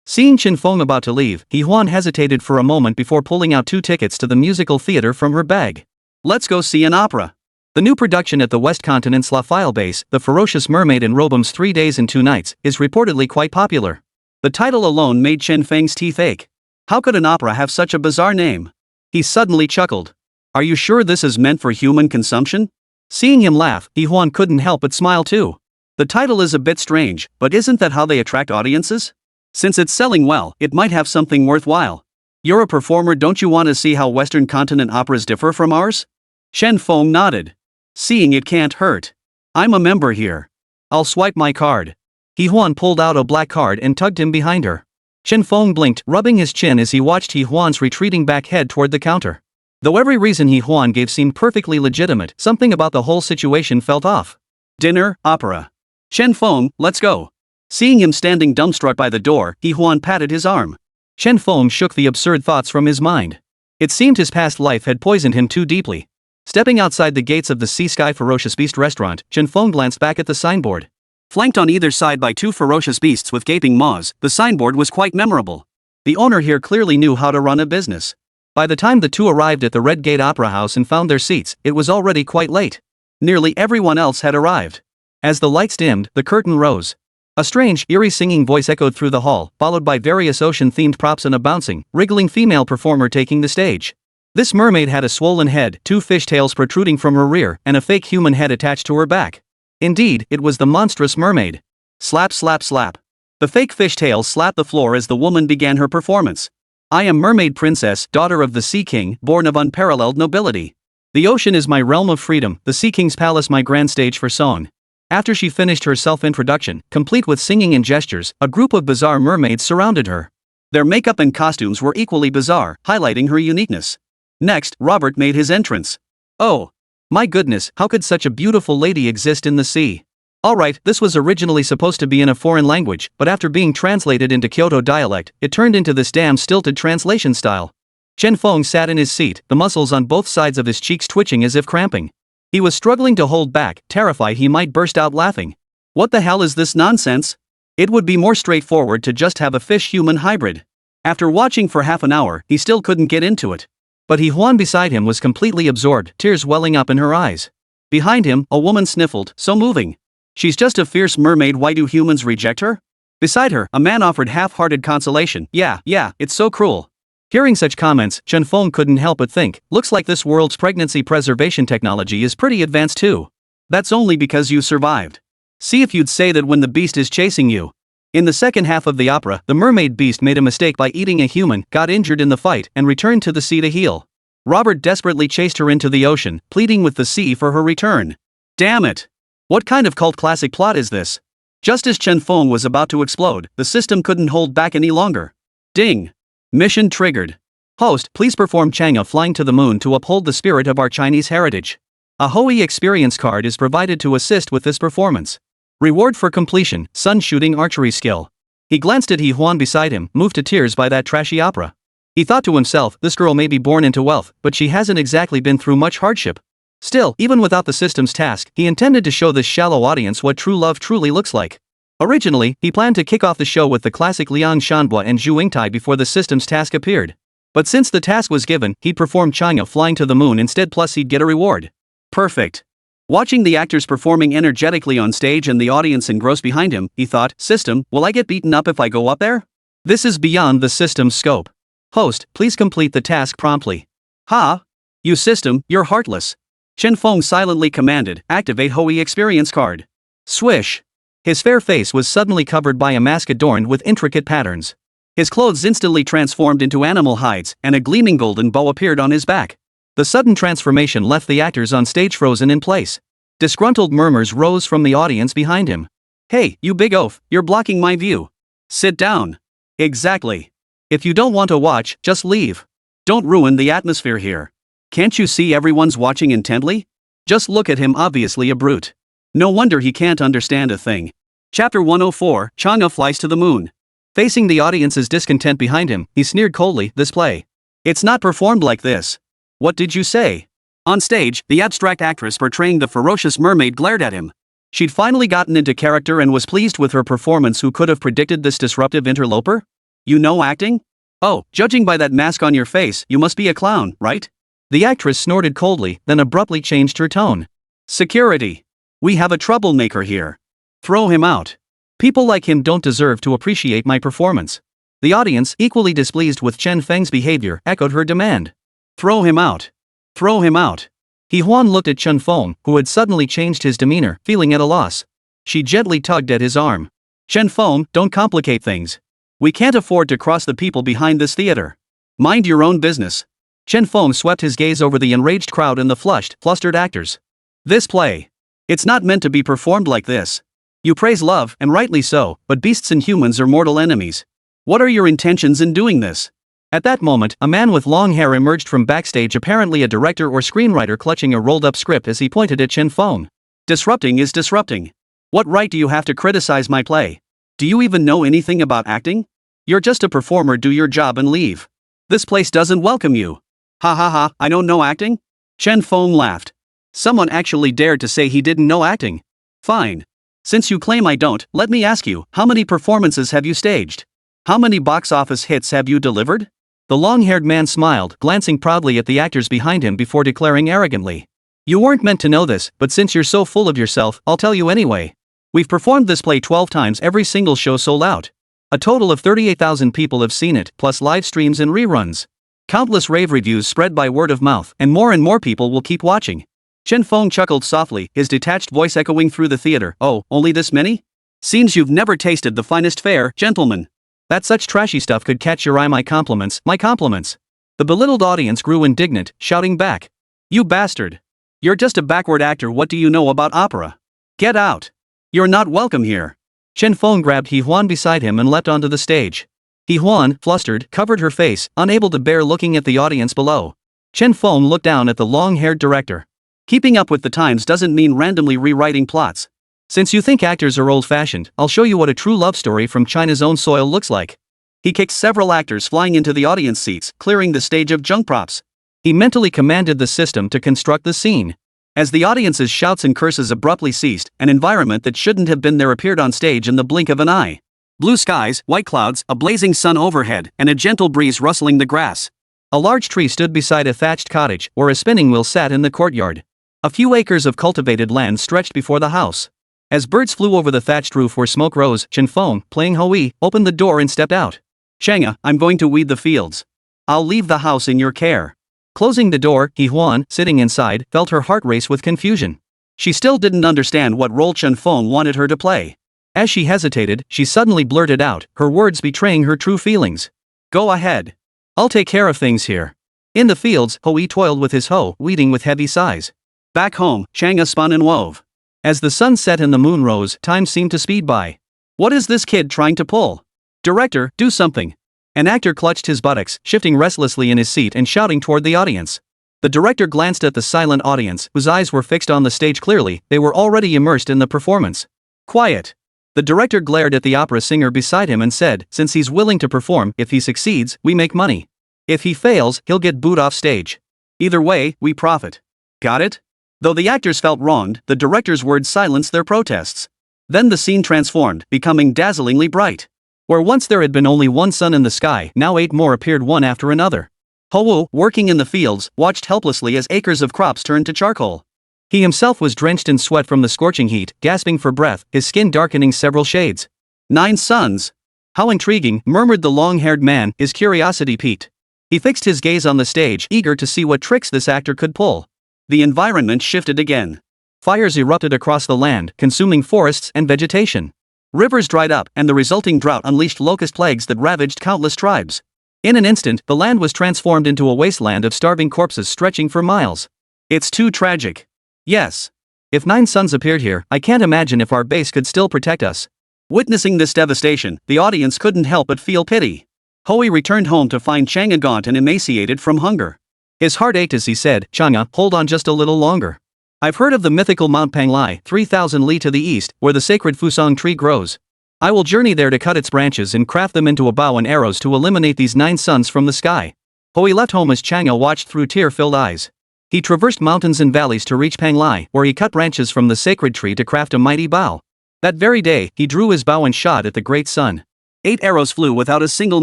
Seeing Chen Feng about to leave, He Huan hesitated for a moment before pulling out 2 tickets to the musical theater from her bag. Let's go see an opera. The new production at the West Continent's La File base, The Ferocious Mermaid in Robum's 3 Days and 2 Nights, is reportedly quite popular. The title alone made Chen Feng's teeth ache. How could an opera have such a bizarre name? He suddenly chuckled. Are you sure this is meant for human consumption? Seeing him laugh, He Huan couldn't help but smile too. The title is a bit strange, but isn't that how they attract audiences? Since it's selling well, it might have something worthwhile. You're a performer, don't you want to see how Western continent operas differ from ours? Chen Feng nodded. Seeing it can't hurt. I'm a member here. I'll swipe my card. He Huan pulled out a black card and tugged him behind her. Chen Feng blinked, rubbing his chin as he watched He Huan's retreating back head toward the counter. Though every reason He Huan gave seemed perfectly legitimate, something about the whole situation felt off. Dinner, opera. Chen Feng, let's go. Seeing him standing dumbstruck by the door, He Huan patted his arm. Chen Feng shook the absurd thoughts from his mind. It seemed his past life had poisoned him too deeply. Stepping outside the gates of the Sea Sky Ferocious Beast restaurant, Chen Feng glanced back at the signboard. Flanked on either side by 2 ferocious beasts with gaping maws, the signboard was quite memorable. The owner here clearly knew how to run a business. By the time the 2 arrived at the Red Gate Opera House and found their seats, it was already quite late. Nearly everyone else had arrived. As the lights dimmed, the curtain rose. A strange, eerie singing voice echoed through the hall, followed by various ocean-themed props and a bouncing, wriggling female performer taking the stage. This mermaid had a swollen head, 2 fishtails protruding from her rear, and a fake human head attached to her back. Indeed, it was the monstrous mermaid. Slap slap slap. The fake fishtail slapped the floor as the woman began her performance. I am Mermaid Princess, daughter of the Sea King, born of unparalleled nobility. The ocean is my realm of freedom, the Sea King's palace my grand stage for song. After she finished her self-introduction, complete with singing and gestures, a group of bizarre mermaids surrounded her. Their makeup and costumes were equally bizarre, highlighting her uniqueness. Next, Robert made his entrance. Oh, my goodness, how could such a beautiful lady exist in the sea? Alright, this was originally supposed to be in a foreign language, but after being translated into Kyoto dialect, it turned into this damn stilted translation style. Chen Feng sat in his seat, the muscles on both sides of his cheeks twitching as if cramping. He was struggling to hold back, terrified he might burst out laughing. What the hell is this nonsense? It would be more straightforward to just have a fish-human hybrid. After watching for half an hour, he still couldn't get into it. But He Huan beside him was completely absorbed, tears welling up in her eyes. Behind him, a woman sniffled, so moving. She's just a fierce mermaid, why do humans reject her? Beside her, a man offered half-hearted consolation, yeah, it's so cruel. Hearing such comments, Chen Feng couldn't help but think, looks like this world's pregnancy preservation technology is pretty advanced too. That's only because you survived. See if you'd say that when the beast is chasing you. In the second half of the opera, the mermaid beast made a mistake by eating a human, got injured in the fight, and returned to the sea to heal. Robert desperately chased her into the ocean, pleading with the sea for her return. Damn it! What kind of cult classic plot is this? Just as Chen Feng was about to explode, the system couldn't hold back any longer. Ding! Mission triggered. Host, please perform Chang'e flying to the moon to uphold the spirit of our Chinese heritage. A Hui experience card is provided to assist with this performance. Reward for completion, sun shooting archery skill. He glanced at He Huan beside him, moved to tears by that trashy opera. He thought to himself, this girl may be born into wealth, but she hasn't exactly been through much hardship. Still, even without the system's task, he intended to show this shallow audience what true love truly looks like. Originally, he planned to kick off the show with the classic Lian Shanbua and Zhu Yingtai before the system's task appeared. But since the task was given, he'd perform Chang'e flying to the moon instead, plus he'd get a reward. Perfect. Watching the actors performing energetically on stage and the audience engrossed behind him, he thought, system, will I get beaten up if I go up there? This is beyond the system's scope. Host, please complete the task promptly. Ha! You system, you're heartless. Chen Feng silently commanded, activate Hui experience card. Swish! His fair face was suddenly covered by a mask adorned with intricate patterns. His clothes instantly transformed into animal hides, and a gleaming golden bow appeared on his back. The sudden transformation left the actors on stage frozen in place. Disgruntled murmurs rose from the audience behind him. Hey, you big oaf, you're blocking my view. Sit down. Exactly. If you don't want to watch, just leave. Don't ruin the atmosphere here. Can't you see everyone's watching intently? Just look at him, obviously a brute. No wonder he can't understand a thing. Chapter 104, Chang'e flies to the moon. Facing the audience's discontent behind him, he sneered coldly, this play. It's not performed like this. What did you say? On stage, the abstract actress portraying the ferocious mermaid glared at him. She'd finally gotten into character and was pleased with her performance. Who could have predicted this disruptive interloper? You know acting? Oh, judging by that mask on your face, you must be a clown, right? The actress snorted coldly, then abruptly changed her tone. Security. We have a troublemaker here. Throw him out. People like him don't deserve to appreciate my performance. The audience, equally displeased with Chen Feng's behavior, echoed her demand. Throw him out. Throw him out. He Huan looked at Chen Feng, who had suddenly changed his demeanor, feeling at a loss. She gently tugged at his arm. Chen Feng, don't complicate things. We can't afford to cross the people behind this theater. Mind your own business. Chen Feng swept his gaze over the enraged crowd and the flustered actors. This play. It's not meant to be performed like this. You praise love, and rightly so, but beasts and humans are mortal enemies. What are your intentions in doing this? At that moment, a man with long hair emerged from backstage, apparently a director or screenwriter, clutching a rolled-up script as he pointed at Chen Feng. Disrupting is disrupting. What right do you have to criticize my play? Do you even know anything about acting? You're just a performer, do your job and leave. This place doesn't welcome you. Ha ha ha, I don't know acting? Chen Feng laughed. Someone actually dared to say he didn't know acting. Fine. Since you claim I don't, let me ask you, how many performances have you staged? How many box office hits have you delivered? The long-haired man smiled, glancing proudly at the actors behind him before declaring arrogantly. You weren't meant to know this, but since you're so full of yourself, I'll tell you anyway. We've performed this play 12 times, every single show sold out. A total of 38,000 people have seen it, plus live streams and reruns. Countless rave reviews spread by word of mouth, and more people will keep watching. Chen Feng chuckled softly, his detached voice echoing through the theater. Oh, only this many? Seems you've never tasted the finest fare, gentlemen. That such trashy stuff could catch your eye. My compliments, my compliments. The belittled audience grew indignant, shouting back. You bastard. You're just a backward actor, what do you know about opera? Get out. You're not welcome here. Chen Feng grabbed He Huan beside him and leapt onto the stage. He Huan, flustered, covered her face, unable to bear looking at the audience below. Chen Feng looked down at the long-haired director. Keeping up with the times doesn't mean randomly rewriting plots. Since you think actors are old-fashioned, I'll show you what a true love story from China's own soil looks like. He kicked several actors flying into the audience seats, clearing the stage of junk props. He mentally commanded the system to construct the scene. As the audience's shouts and curses abruptly ceased, an environment that shouldn't have been there appeared on stage in the blink of an eye. Blue skies, white clouds, a blazing sun overhead, and a gentle breeze rustling the grass. A large tree stood beside a thatched cottage, where a spinning wheel sat in the courtyard. A few acres of cultivated land stretched before the house. As birds flew over the thatched roof where smoke rose, Chen Feng, playing Hui, opened the door and stepped out. Chang'e, I'm going to weed the fields. I'll leave the house in your care. Closing the door, He Huan, sitting inside, felt her heart race with confusion. She still didn't understand what role Chen Feng wanted her to play. As she hesitated, she suddenly blurted out, her words betraying her true feelings. Go ahead. I'll take care of things here. In the fields, Hui toiled with his hoe, weeding with heavy sighs. Back home, Chang'e spun and wove. As the sun set and the moon rose, time seemed to speed by. What is this kid trying to pull? Director, do something. An actor clutched his buttocks, shifting restlessly in his seat and shouting toward the audience. The director glanced at the silent audience, whose eyes were fixed on the stage clearly, they were already immersed in the performance. Quiet. The director glared at the opera singer beside him and said, since he's willing to perform, if he succeeds, we make money. If he fails, he'll get booed off stage. Either way, we profit. Got it? Though the actors felt wronged, the director's words silenced their protests. Then the scene transformed, becoming dazzlingly bright. Where once there had been only one sun in the sky, now 8 more appeared one after another. Hou, working in the fields, watched helplessly as acres of crops turned to charcoal. He himself was drenched in sweat from the scorching heat, gasping for breath, his skin darkening several shades. 9 suns. How intriguing, murmured the long-haired man, his curiosity piqued. He fixed his gaze on the stage, eager to see what tricks this actor could pull. The environment shifted again. Fires erupted across the land, consuming forests and vegetation. Rivers dried up, and the resulting drought unleashed locust plagues that ravaged countless tribes. In an instant, the land was transformed into a wasteland of starving corpses stretching for miles. It's too tragic. Yes. If 9 suns appeared here, I can't imagine if our base could still protect us. Witnessing this devastation, the audience couldn't help but feel pity. Hui returned home to find Chang'e gaunt and emaciated from hunger. His heart ached as he said, Chang'e, hold on just a little longer. I've heard of the mythical Mount Panglai, 3,000 li to the east, where the sacred Fusang tree grows. I will journey there to cut its branches and craft them into a bow and arrows to eliminate these 9 suns from the sky. Hui left home as Chang'e watched through tear-filled eyes. He traversed mountains and valleys to reach Panglai, where he cut branches from the sacred tree to craft a mighty bow. That very day, he drew his bow and shot at the great sun. 8 arrows flew without a single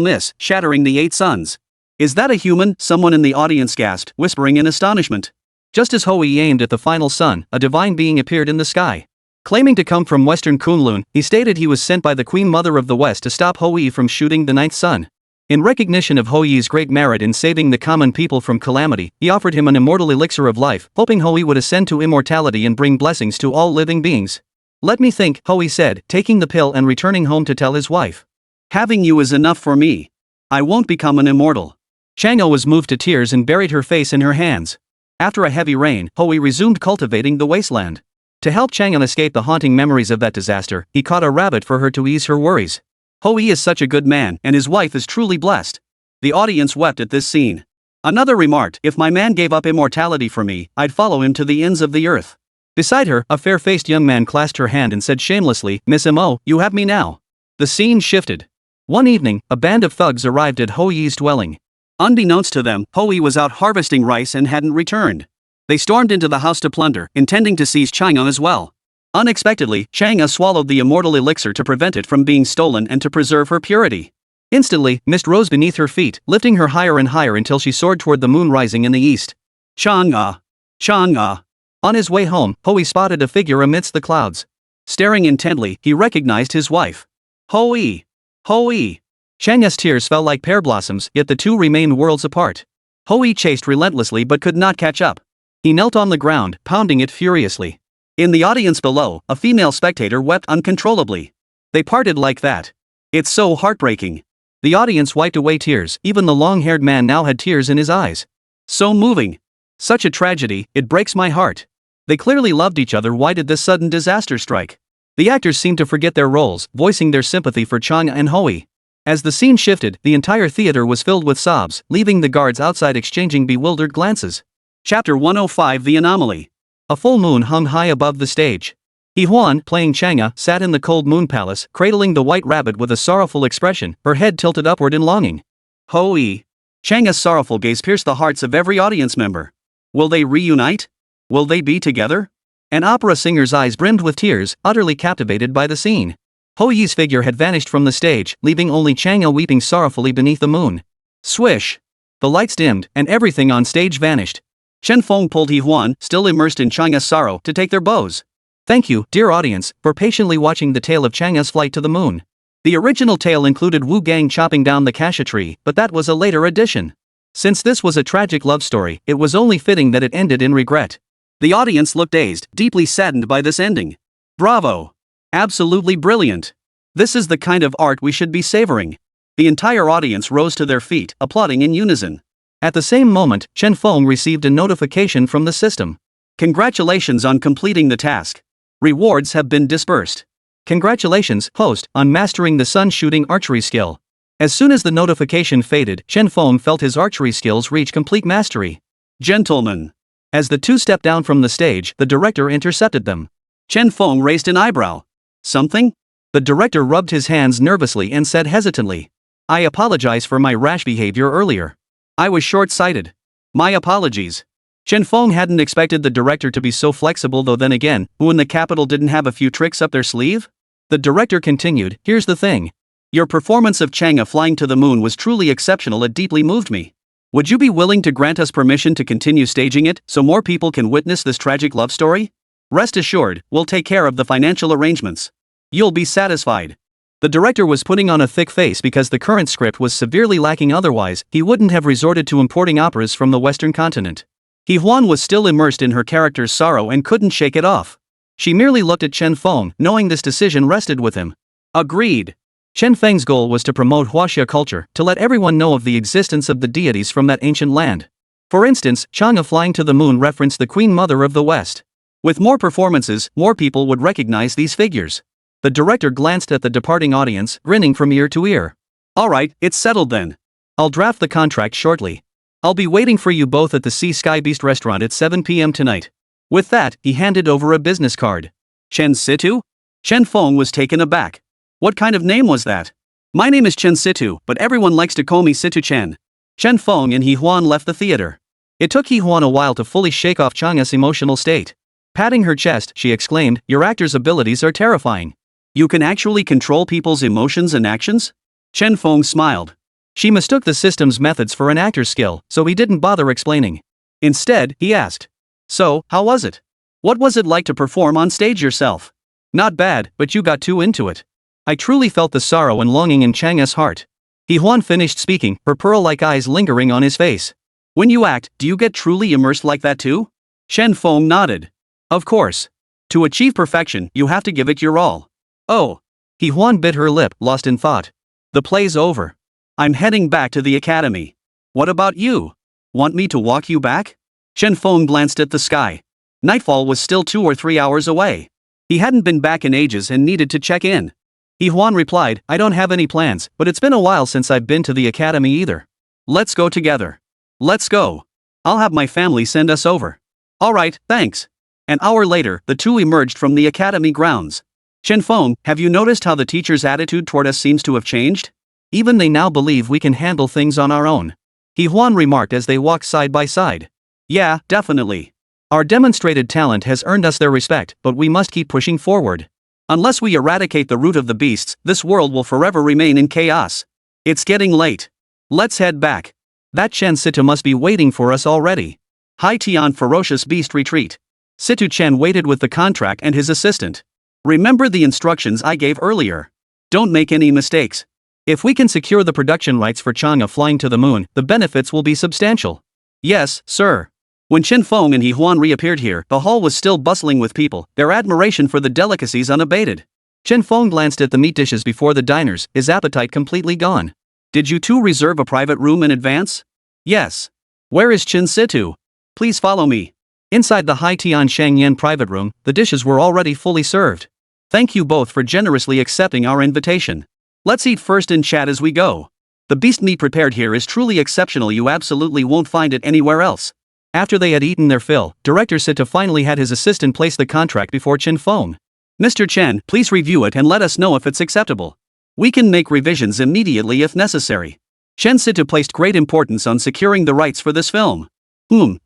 miss, shattering the 8 suns. Is that a human? Someone in the audience gasped, whispering in astonishment. Just as Hui aimed at the final sun, a divine being appeared in the sky. Claiming to come from western Kunlun, he stated he was sent by the Queen Mother of the West to stop Hui from shooting the 9th sun. In recognition of Hui's great merit in saving the common people from calamity, he offered him an immortal elixir of life, hoping Hui would ascend to immortality and bring blessings to all living beings. Let me think, Hui said, taking the pill and returning home to tell his wife. Having you is enough for me. I won't become an immortal. Chang'e was moved to tears and buried her face in her hands. After a heavy rain, Hui resumed cultivating the wasteland. To help Chang'e escape the haunting memories of that disaster, he caught a rabbit for her to ease her worries. Hui is such a good man, and his wife is truly blessed. The audience wept at this scene. Another remarked, if my man gave up immortality for me, I'd follow him to the ends of the earth. Beside her, a fair-faced young man clasped her hand and said shamelessly, Miss Mo, you have me now. The scene shifted. One evening, a band of thugs arrived at Hui's dwelling. Unbeknownst to them, Hui was out harvesting rice and hadn't returned. They stormed into the house to plunder, intending to seize Chang'e as well. Unexpectedly, Chang'e swallowed the immortal elixir to prevent it from being stolen and to preserve her purity. Instantly, mist rose beneath her feet, lifting her higher and higher until she soared toward the moon rising in the east. Chang'e! Chang'e! On his way home, Hui spotted a figure amidst the clouds. Staring intently, he recognized his wife. Hui! Hui! Chang'e's tears fell like pear blossoms, yet the two remained worlds apart. Hui chased relentlessly but could not catch up. He knelt on the ground, pounding it furiously. In the audience below, a female spectator wept uncontrollably. They parted like that. It's so heartbreaking. The audience wiped away tears, even the long-haired man now had tears in his eyes. So moving. Such a tragedy, it breaks my heart. They clearly loved each other. Why did this sudden disaster strike? The actors seemed to forget their roles, voicing their sympathy for Chang'e and Hui. As the scene shifted, the entire theater was filled with sobs, leaving the guards outside exchanging bewildered glances. Chapter 105 The Anomaly. A full moon hung high above the stage. Huan, playing Chang'e, sat in the cold moon palace, cradling the white rabbit with a sorrowful expression, her head tilted upward in longing. Hui! Chang'e's sorrowful gaze pierced the hearts of every audience member. Will they reunite? Will they be together? An opera singer's eyes brimmed with tears, utterly captivated by the scene. Hui's figure had vanished from the stage, leaving only Chang'e weeping sorrowfully beneath the moon. Swish! The lights dimmed, and everything on stage vanished. Chen Feng pulled Huan, still immersed in Chang'e's sorrow, to take their bows. Thank you, dear audience, for patiently watching the tale of Chang'e's flight to the moon. The original tale included Wu Gang chopping down the cassia tree, but that was a later addition. Since this was a tragic love story, it was only fitting that it ended in regret. The audience looked dazed, deeply saddened by this ending. Bravo! Absolutely brilliant. This is the kind of art we should be savoring. The entire audience rose to their feet, applauding in unison. At the same moment, Chen Feng received a notification from the system. Congratulations on completing the task. Rewards have been dispersed. Congratulations, host, on mastering the sun shooting archery skill. As soon as the notification faded, Chen Feng felt his archery skills reach complete mastery. Gentlemen. As the two stepped down from the stage, the director intercepted them. Chen Feng raised an eyebrow. Something? The director rubbed his hands nervously and said hesitantly. I apologize for my rash behavior earlier. I was short-sighted. My apologies. Chen Feng hadn't expected the director to be so flexible, though then again, who in the capital didn't have a few tricks up their sleeve? The director continued, here's the thing. Your performance of Chang'e flying to the moon was truly exceptional. It deeply moved me. Would you be willing to grant us permission to continue staging it, so more people can witness this tragic love story? Rest assured, we'll take care of the financial arrangements. You'll be satisfied. The director was putting on a thick face because the current script was severely lacking, otherwise, he wouldn't have resorted to importing operas from the Western continent. Huan was still immersed in her character's sorrow and couldn't shake it off. She merely looked at Chen Feng, knowing this decision rested with him. Agreed. Chen Feng's goal was to promote Huaxia culture, to let everyone know of the existence of the deities from that ancient land. For instance, Chang'e flying to the moon referenced the Queen Mother of the West. With more performances, more people would recognize these figures. The director glanced at the departing audience, grinning from ear to ear. Alright, it's settled then. I'll draft the contract shortly. I'll be waiting for you both at the Sea Sky Beast restaurant at 7 p.m. tonight. With that, he handed over a business card. Chen Situ? Chen Feng was taken aback. What kind of name was that? My name is Chen Situ, but everyone likes to call me Situ Chen. Chen Feng and He Huan left the theater. It took He Huan a while to fully shake off Chang'e's emotional state. Patting her chest, she exclaimed, "Your actor's abilities are terrifying. You can actually control people's emotions and actions?" Chen Feng smiled. She mistook the system's methods for an actor's skill, so he didn't bother explaining. Instead, he asked, "So, how was it? What was it like to perform on stage yourself?" "Not bad, but you got too into it." I truly felt the sorrow and longing in Chang'e's heart. He Huan finished speaking, her pearl-like eyes lingering on his face. "When you act, do you get truly immersed like that too?" Chen Feng nodded. "Of course. To achieve perfection, you have to give it your all." "Oh." He Huan bit her lip, lost in thought. "The play's over. I'm heading back to the academy. What about you? Want me to walk you back?" Chen Feng glanced at the sky. Nightfall was still 2 or 3 hours away. He hadn't been back in ages and needed to check in. He Huan replied, "I don't have any plans, but it's been a while since I've been to the academy either." "Let's go together." "Let's go. I'll have my family send us over." "Alright, thanks." An hour later, the two emerged from the academy grounds. "Chen Feng, have you noticed how the teacher's attitude toward us seems to have changed? Even they now believe we can handle things on our own." He Huan remarked as they walked side by side. "Yeah, definitely. Our demonstrated talent has earned us their respect, but we must keep pushing forward. Unless we eradicate the root of the beasts, this world will forever remain in chaos. It's getting late. Let's head back. That Chen Situ must be waiting for us already." Hai Tian ferocious beast retreat. Situ Chen waited with the contract and his assistant. "Remember the instructions I gave earlier. Don't make any mistakes. If we can secure the production rights for Chang'e flying to the moon, the benefits will be substantial." "Yes, sir." When Chen Feng and He Huan reappeared here, the hall was still bustling with people, their admiration for the delicacies unabated. Chen Feng glanced at the meat dishes before the diners, his appetite completely gone. "Did you two reserve a private room in advance?" "Yes." "Where is Chen Situ?" "Please follow me." Inside the Hai Tian Shangyan private room, the dishes were already fully served. "Thank you both for generously accepting our invitation. Let's eat first and chat as we go. The beast meat prepared here is truly exceptional, you absolutely won't find it anywhere else." After they had eaten their fill, Director Situ finally had his assistant place the contract before Chen Feng. "Mr. Chen, please review it and let us know if it's acceptable. We can make revisions immediately if necessary." Chen Situ placed great importance on securing the rights for this film.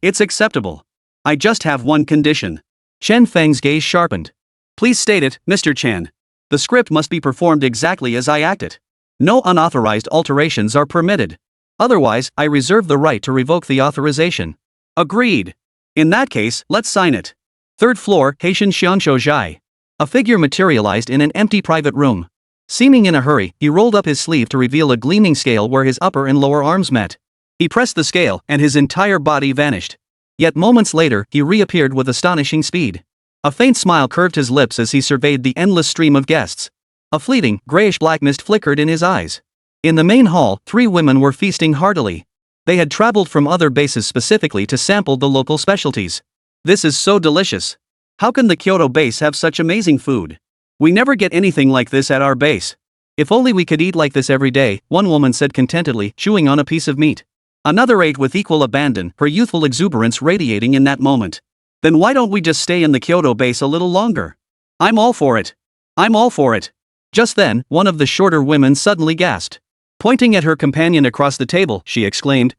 It's acceptable. I just have one condition." Chen Feng's gaze sharpened. "Please state it, Mr. Chen. The script must be performed exactly as I act it. No unauthorized alterations are permitted. Otherwise, I reserve the right to revoke the authorization." "Agreed. In that case, let's sign it." 3rd floor, Haitian Xianshou Zhai. A figure materialized in an empty private room. Seeming in a hurry, he rolled up his sleeve to reveal a gleaming scale where his upper and lower arms met. He pressed the scale, and his entire body vanished. Yet moments later, he reappeared with astonishing speed. A faint smile curved his lips as he surveyed the endless stream of guests. A fleeting, grayish-black mist flickered in his eyes. In the main hall, 3 women were feasting heartily. They had traveled from other bases specifically to sample the local specialties. "This is so delicious. How can the Kyoto base have such amazing food? We never get anything like this at our base. If only we could eat like this every day," one woman said contentedly, chewing on a piece of meat. Another ate with equal abandon, her youthful exuberance radiating in that moment. "Then why don't we just stay in the Kyoto base a little longer? I'm all for it. I'm all for it." Just then, one of the shorter women suddenly gasped. Pointing at her companion across the table, she exclaimed,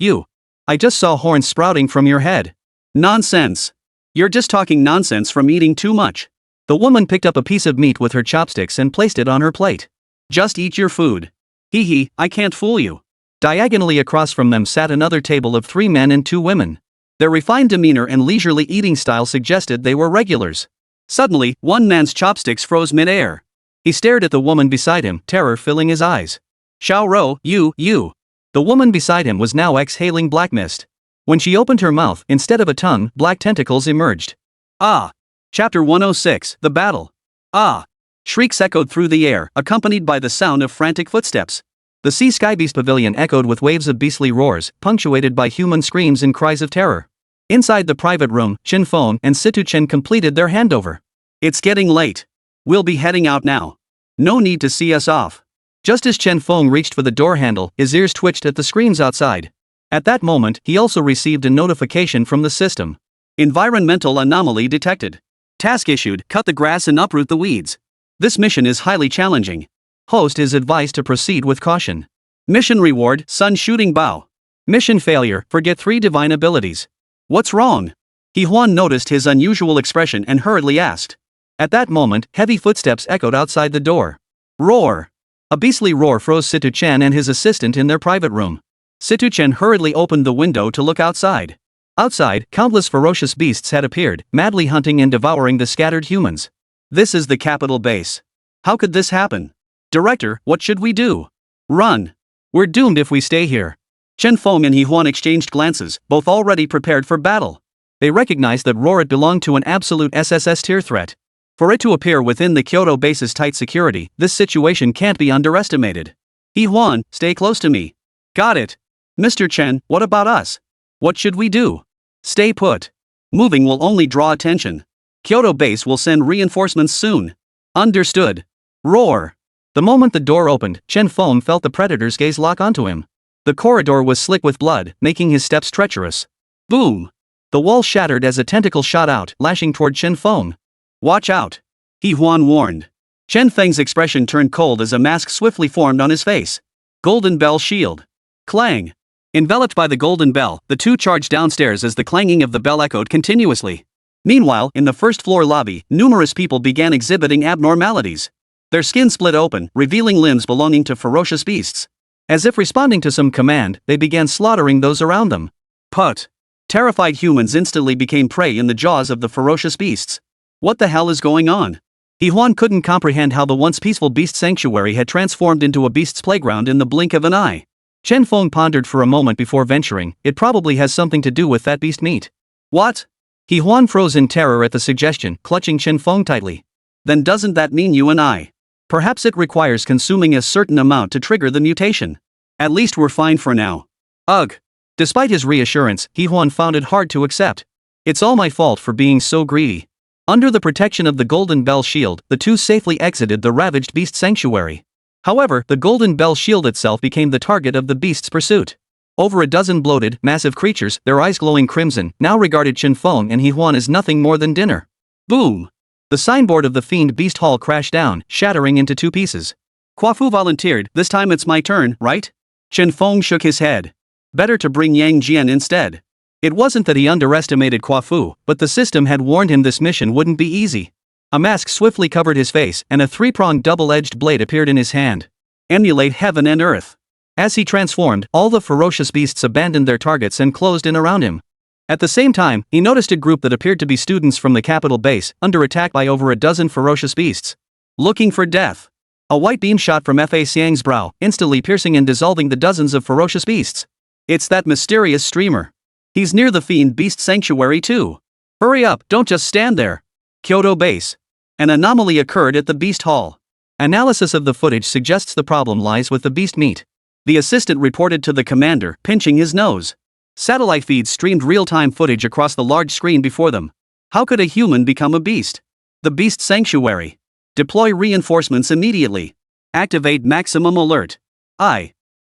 I just saw horns sprouting from your head." "Nonsense. You're just talking nonsense from eating too much." The woman picked up a piece of meat with her chopsticks and placed it on her plate. "Just eat your food. Hee, I can't fool you." Diagonally across from them sat another table of 3 men and 2 women. Their refined demeanor and leisurely eating style suggested they were regulars. Suddenly, one man's chopsticks froze mid-air. He stared at the woman beside him, terror filling his eyes. "Xiao Rou, you." The woman beside him was now exhaling black mist. When she opened her mouth, instead of a tongue, black tentacles emerged. "Ah!" Chapter 106, The Battle. "Ah!" Shrieks echoed through the air, accompanied by the sound of frantic footsteps. The Sea Sky Beast Pavilion echoed with waves of beastly roars, punctuated by human screams and cries of terror. Inside the private room, Chen Feng and Situ Chen completed their handover. "It's getting late. We'll be heading out now. No need to see us off." Just as Chen Feng reached for the door handle, his ears twitched at the screams outside. At that moment, he also received a notification from the system. Environmental anomaly detected. Task issued, cut the grass and uproot the weeds. This mission is highly challenging. Host is advised to proceed with caution. Mission reward, sun shooting bow. Mission failure, forget 3 divine abilities. What's wrong? Huan noticed his unusual expression and hurriedly asked. At that moment, heavy footsteps echoed outside the door. Roar! A beastly roar froze Situ Chen and his assistant in their private room. Situ Chen hurriedly opened the window to look outside. Outside, countless ferocious beasts had appeared, madly hunting and devouring the scattered humans. This is the capital base. How could this happen? Director, what should we do? Run. We're doomed if we stay here. Chen Feng and Huan exchanged glances, both already prepared for battle. They recognized that Rorit belonged to an absolute SSS tier threat. For it to appear within the Kyoto base's tight security, this situation can't be underestimated. Huan, stay close to me. Got it. Mr. Chen, what about us? What should we do? Stay put. Moving will only draw attention. Kyoto base will send reinforcements soon. Understood. Roar. The moment the door opened, Chen Feng felt the predator's gaze lock onto him. The corridor was slick with blood, making his steps treacherous. Boom. The wall shattered as a tentacle shot out, lashing toward Chen Feng. Watch out. Huan warned. Chen Feng's expression turned cold as a mask swiftly formed on his face. Golden bell shield. Clang. Enveloped by the golden bell, the two charged downstairs as the clanging of the bell echoed continuously. Meanwhile, in the first-floor lobby, numerous people began exhibiting abnormalities. Their skin split open, revealing limbs belonging to ferocious beasts. As if responding to some command, they began slaughtering those around them. Put. Terrified humans instantly became prey in the jaws of the ferocious beasts. What the hell is going on? Huan couldn't comprehend how the once peaceful beast sanctuary had transformed into a beast's playground in the blink of an eye. Chen Feng pondered for a moment before venturing, it probably has something to do with that beast meat. What? Huan froze in terror at the suggestion, clutching Chen Feng tightly. Then doesn't that mean you and I? Perhaps it requires consuming a certain amount to trigger the mutation. At least we're fine for now. Ugh. Despite his reassurance, Huan found it hard to accept. It's all my fault for being so greedy. Under the protection of the Golden Bell Shield, the two safely exited the ravaged beast sanctuary. However, the Golden Bell Shield itself became the target of the beast's pursuit. Over a dozen bloated, massive creatures, their eyes glowing crimson, now regarded Chen Feng and Huan as nothing more than dinner. Boom! The signboard of the Fiend Beast Hall crashed down, shattering into 2 pieces. Kwafu volunteered, this time it's my turn, right? Chen Feng shook his head. Better to bring Yang Jian instead. It wasn't that he underestimated Kwafu, but the system had warned him this mission wouldn't be easy. A mask swiftly covered his face and a 3-pronged double-edged blade appeared in his hand. Emulate heaven and earth. As he transformed, all the ferocious beasts abandoned their targets and closed in around him. At the same time, he noticed a group that appeared to be students from the capital base, under attack by over a dozen ferocious beasts. Looking for death. A white beam shot from Fa Xiang's brow, instantly piercing and dissolving the dozens of ferocious beasts. It's that mysterious streamer. He's near the Fiend Beast Sanctuary too. Hurry up, don't just stand there. Kyoto base. An anomaly occurred at the Beast Hall. Analysis of the footage suggests the problem lies with the beast meat. The assistant reported to the commander, pinching his nose. Satellite feeds streamed real-time footage across the large screen before them. How could a human become a beast? The Beast Sanctuary. Deploy reinforcements immediately. Activate maximum alert.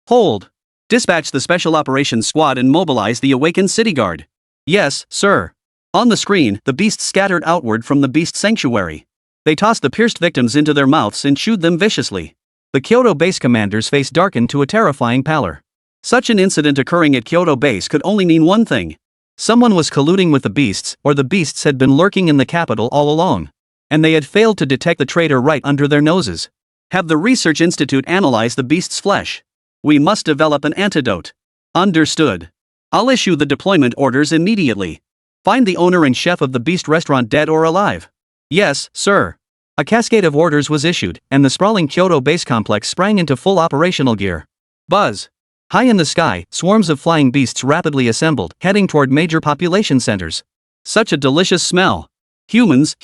Hold. Dispatch the Special Operations Squad and mobilize the awakened city guard. Yes, sir. On the screen, the beasts scattered outward from the Beast Sanctuary. They tossed the pierced victims into their mouths and chewed them viciously. The Kyoto base commander's face darkened to a terrifying pallor. Such an incident occurring at Kyoto base could only mean one thing. Someone was colluding with the beasts, or the beasts had been lurking in the capital all along. And they had failed to detect the traitor right under their noses. Have the Research Institute analyze the beast's flesh. We must develop an antidote. Understood. I'll issue the deployment orders immediately. Find the owner and chef of the Beast Restaurant dead or alive. Yes, sir. A cascade of orders was issued, and the sprawling Kyoto base complex sprang into full operational gear. Buzz. High in the sky, swarms of flying beasts rapidly assembled, heading toward major population centers. Such a delicious smell. Humans.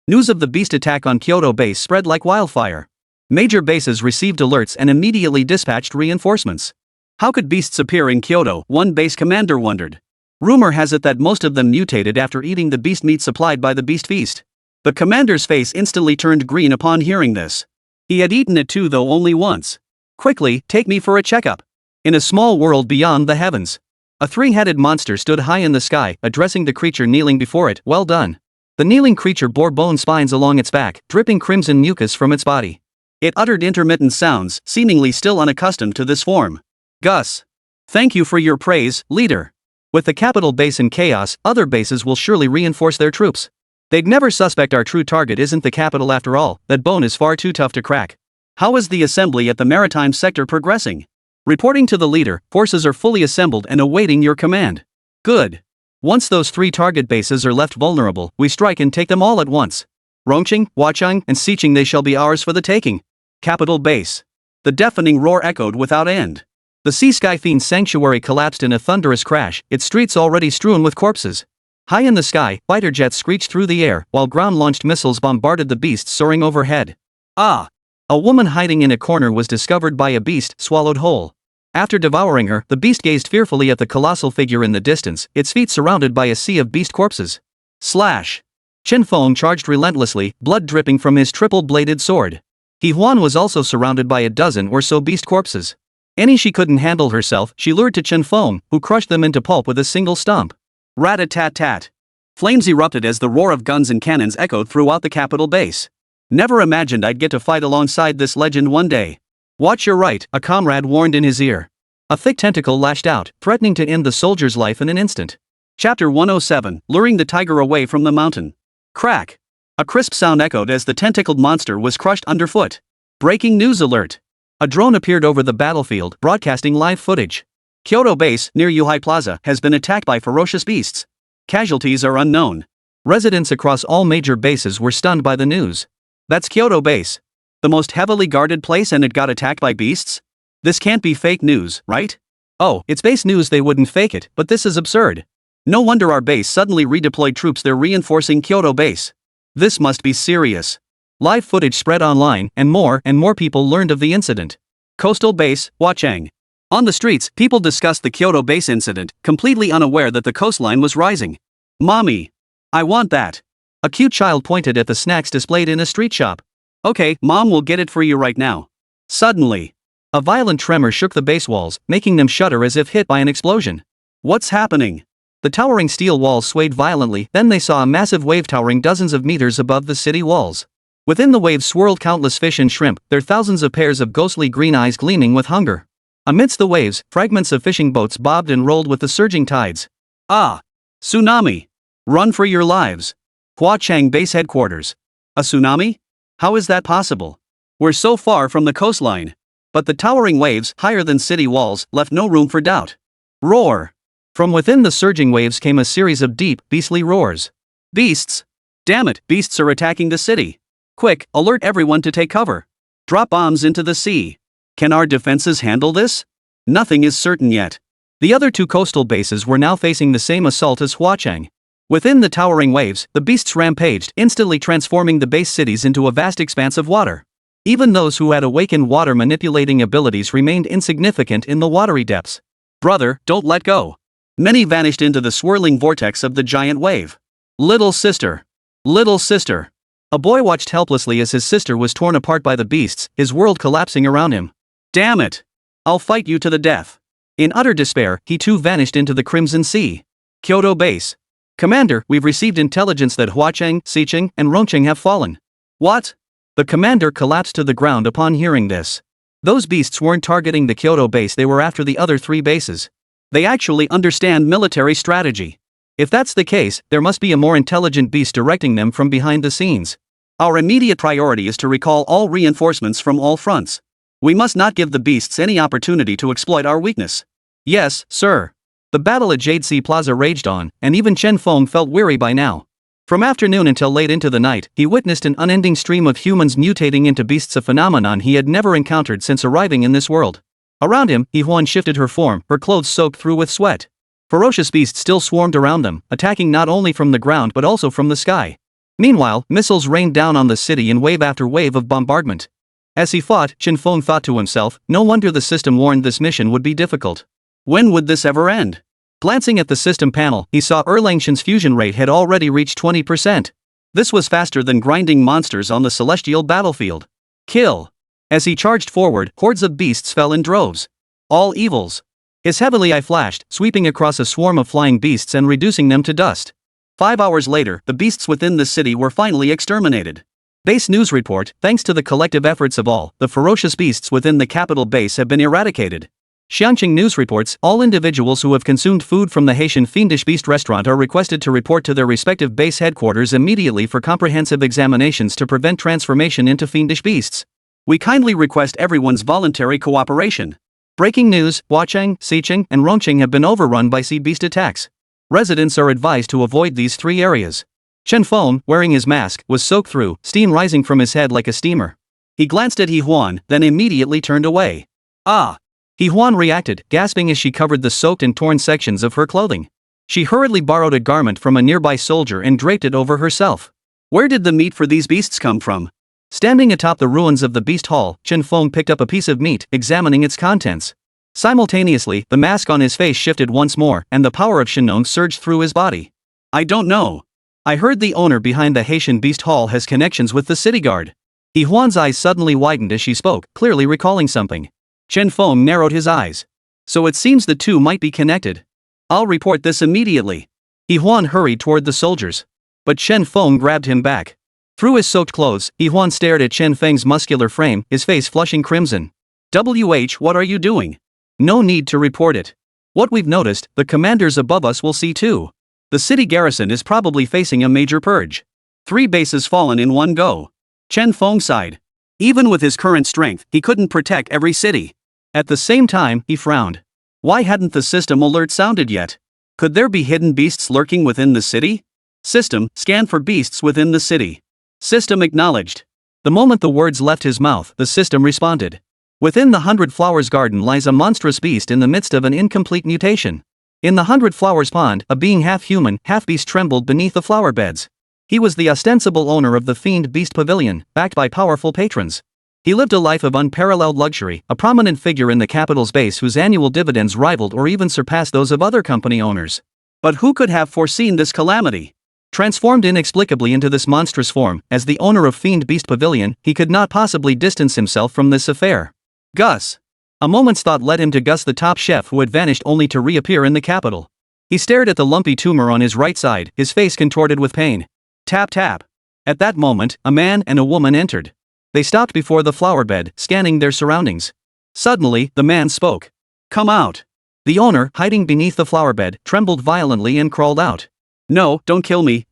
News of the beast attack on Kyoto base spread like wildfire. Major bases received alerts and immediately dispatched reinforcements. How could beasts appear in Kyoto? One base commander wondered. Rumor has it that most of them mutated after eating the beast meat supplied by the beast feast. The commander's face instantly turned green upon hearing this. He had eaten it too, though only once. Quickly, take me for a checkup. In a small world beyond the heavens. A three-headed monster stood high in the sky, addressing the creature kneeling before it. Well done. The kneeling creature bore bone spines along its back, dripping crimson mucus from its body. It uttered intermittent sounds, seemingly still unaccustomed to this form. Gus. Thank you for your praise, leader. With the capital base in chaos, other bases will surely reinforce their troops. They'd never suspect our true target isn't the capital after all. That bone is far too tough to crack. How is the assembly at the maritime sector progressing? Reporting to the leader, forces are fully assembled and awaiting your command. Good. Once those three target bases are left vulnerable, we strike and take them all at once. Rongqing, Huacheng, and Xiqing, they shall be ours for the taking. Capital base. The deafening roar echoed without end. The Sea Sky Fiend's sanctuary collapsed in a thunderous crash, its streets already strewn with corpses. High in the sky, fighter jets screeched through the air, while ground-launched missiles bombarded the beasts soaring overhead. Ah! A woman hiding in a corner was discovered by a beast, swallowed whole. After devouring her, the beast gazed fearfully at the colossal figure in the distance, its feet surrounded by a sea of beast corpses. Slash! Chen Feng charged relentlessly, blood dripping from his triple-bladed sword. He Huan was also surrounded by a dozen or so beast corpses. Any she couldn't handle herself, she lured to Chen Feng, who crushed them into pulp with a single stomp. Rat-a-tat-tat. Flames erupted as the roar of guns and cannons echoed throughout the capital base. Never imagined I'd get to fight alongside this legend one day. Watch your right, a comrade warned in his ear. A thick tentacle lashed out, threatening to end the soldier's life in an instant. Chapter 107, Luring the Tiger Away from the Mountain. Crack! A crisp sound echoed as the tentacled monster was crushed underfoot. Breaking news alert! A drone appeared over the battlefield, broadcasting live footage. Kyoto base, near Yuhai Plaza, has been attacked by ferocious beasts. Casualties are unknown. Residents across all major bases were stunned by the news. That's Kyoto base. The most heavily guarded place, and it got attacked by beasts? This can't be fake news, right? Oh, it's base news, they wouldn't fake it, but this is absurd. No wonder our base suddenly redeployed troops, they're reinforcing Kyoto base. This must be serious. Live footage spread online, and more people learned of the incident. Coastal base, Huacheng. On the streets, people discussed the Kyoto base incident, completely unaware that the coastline was rising. Mommy! I want that. A cute child pointed at the snacks displayed in a street shop. Okay, Mom will get it for you right now. Suddenly, a violent tremor shook the base walls, making them shudder as if hit by an explosion. What's happening? The towering steel walls swayed violently, then they saw a massive wave towering dozens of meters above the city walls. Within the waves swirled countless fish and shrimp, their thousands of pairs of ghostly green eyes gleaming with hunger. Amidst the waves, fragments of fishing boats bobbed and rolled with the surging tides. Ah! Tsunami! Run for your lives! Huacheng base headquarters. A tsunami? How is that possible? We're so far from the coastline. But the towering waves, higher than city walls, left no room for doubt. Roar! From within the surging waves came a series of deep, beastly roars. Beasts! Damn it, beasts are attacking the city. Quick, alert everyone to take cover. Drop bombs into the sea. Can our defenses handle this? Nothing is certain yet. The other two coastal bases were now facing the same assault as Huacheng. Within the towering waves, the beasts rampaged, instantly transforming the base cities into a vast expanse of water. Even those who had awakened water manipulating abilities remained insignificant in the watery depths. Brother, don't let go. Many vanished into the swirling vortex of the giant wave. Little sister. Little sister. A boy watched helplessly as his sister was torn apart by the beasts, his world collapsing around him. Damn it! I'll fight you to the death. In utter despair, he too vanished into the Crimson Sea. Kyoto base. Commander, we've received intelligence that Huacheng, Xiqing, and Rongqing have fallen. What? The commander collapsed to the ground upon hearing this. Those beasts weren't targeting the Kyoto base, they were after the other three bases. They actually understand military strategy. If that's the case, there must be a more intelligent beast directing them from behind the scenes. Our immediate priority is to recall all reinforcements from all fronts. We must not give the beasts any opportunity to exploit our weakness. Yes, sir. The battle at Jade Sea Plaza raged on, and even Chen Feng felt weary by now. From afternoon until late into the night, he witnessed an unending stream of humans mutating into beasts, a phenomenon he had never encountered since arriving in this world. Around him, Huan shifted her form, her clothes soaked through with sweat. Ferocious beasts still swarmed around them, attacking not only from the ground but also from the sky. Meanwhile, missiles rained down on the city in wave after wave of bombardment. As he fought, Chen Feng thought to himself, no wonder the system warned this mission would be difficult. When would this ever end? Glancing at the system panel, he saw Erlang Shen's fusion rate had already reached 20%. This was faster than grinding monsters on the celestial battlefield. Kill! As he charged forward, hordes of beasts fell in droves. All evils. His heavily eye flashed, sweeping across a swarm of flying beasts and reducing them to dust. 5 hours later, the beasts within the city were finally exterminated. Base news report, thanks to the collective efforts of all, the ferocious beasts within the capital base have been eradicated. Xiangqing news reports, all individuals who have consumed food from the Haitian Fiendish Beast restaurant are requested to report to their respective base headquarters immediately for comprehensive examinations to prevent transformation into fiendish beasts. We kindly request everyone's voluntary cooperation. Breaking news, Huacheng, Xiqing, and Rongqing have been overrun by sea beast attacks. Residents are advised to avoid these 3 areas. Chen Feng, wearing his mask, was soaked through, steam rising from his head like a steamer. He glanced at He Huan, then immediately turned away. Ah! He Huan reacted, gasping as she covered the soaked and torn sections of her clothing. She hurriedly borrowed a garment from a nearby soldier and draped it over herself. Where did the meat for these beasts come from? Standing atop the ruins of the beast hall, Chen Feng picked up a piece of meat, examining its contents. Simultaneously, the mask on his face shifted once more, and the power of Shinnong surged through his body. I don't know. I heard the owner behind the Haitian Beast Hall has connections with the city guard. He Huan's eyes suddenly widened as she spoke, clearly recalling something. Chen Feng narrowed his eyes. So it seems the two might be connected. I'll report this immediately. He Huan hurried toward the soldiers. But Chen Feng grabbed him back. Through his soaked clothes, He Huan stared at Chen Feng's muscular frame, his face flushing crimson. What are you doing? No need to report it. What we've noticed, the commanders above us will see too. The city garrison is probably facing a major purge. 3 bases fallen in one go. Chen Feng sighed. Even with his current strength, he couldn't protect every city. At the same time, he frowned. Why hadn't the system alert sounded yet? Could there be hidden beasts lurking within the city? System, scan for beasts within the city. System acknowledged. The moment the words left his mouth, the system responded. Within the 100 Flowers garden lies a monstrous beast in the midst of an incomplete mutation. In the 100 Flowers pond, a being half human, half beast trembled beneath the flower beds. He was the ostensible owner of the Fiend Beast Pavilion, backed by powerful patrons. He lived a life of unparalleled luxury, a prominent figure in the capital's base whose annual dividends rivaled or even surpassed those of other company owners. But who could have foreseen this calamity? Transformed inexplicably into this monstrous form, as the owner of Fiend Beast Pavilion, he could not possibly distance himself from this affair. Gus. A moment's thought led him to Gus, the top chef who had vanished only to reappear in the capital. He stared at the lumpy tumor on his right side, his face contorted with pain. Tap tap. At that moment, a man and a woman entered. They stopped before the flower bed, scanning their surroundings. Suddenly, the man spoke. Come out. The owner, hiding beneath the flower bed, trembled violently and crawled out. No, don't kill me,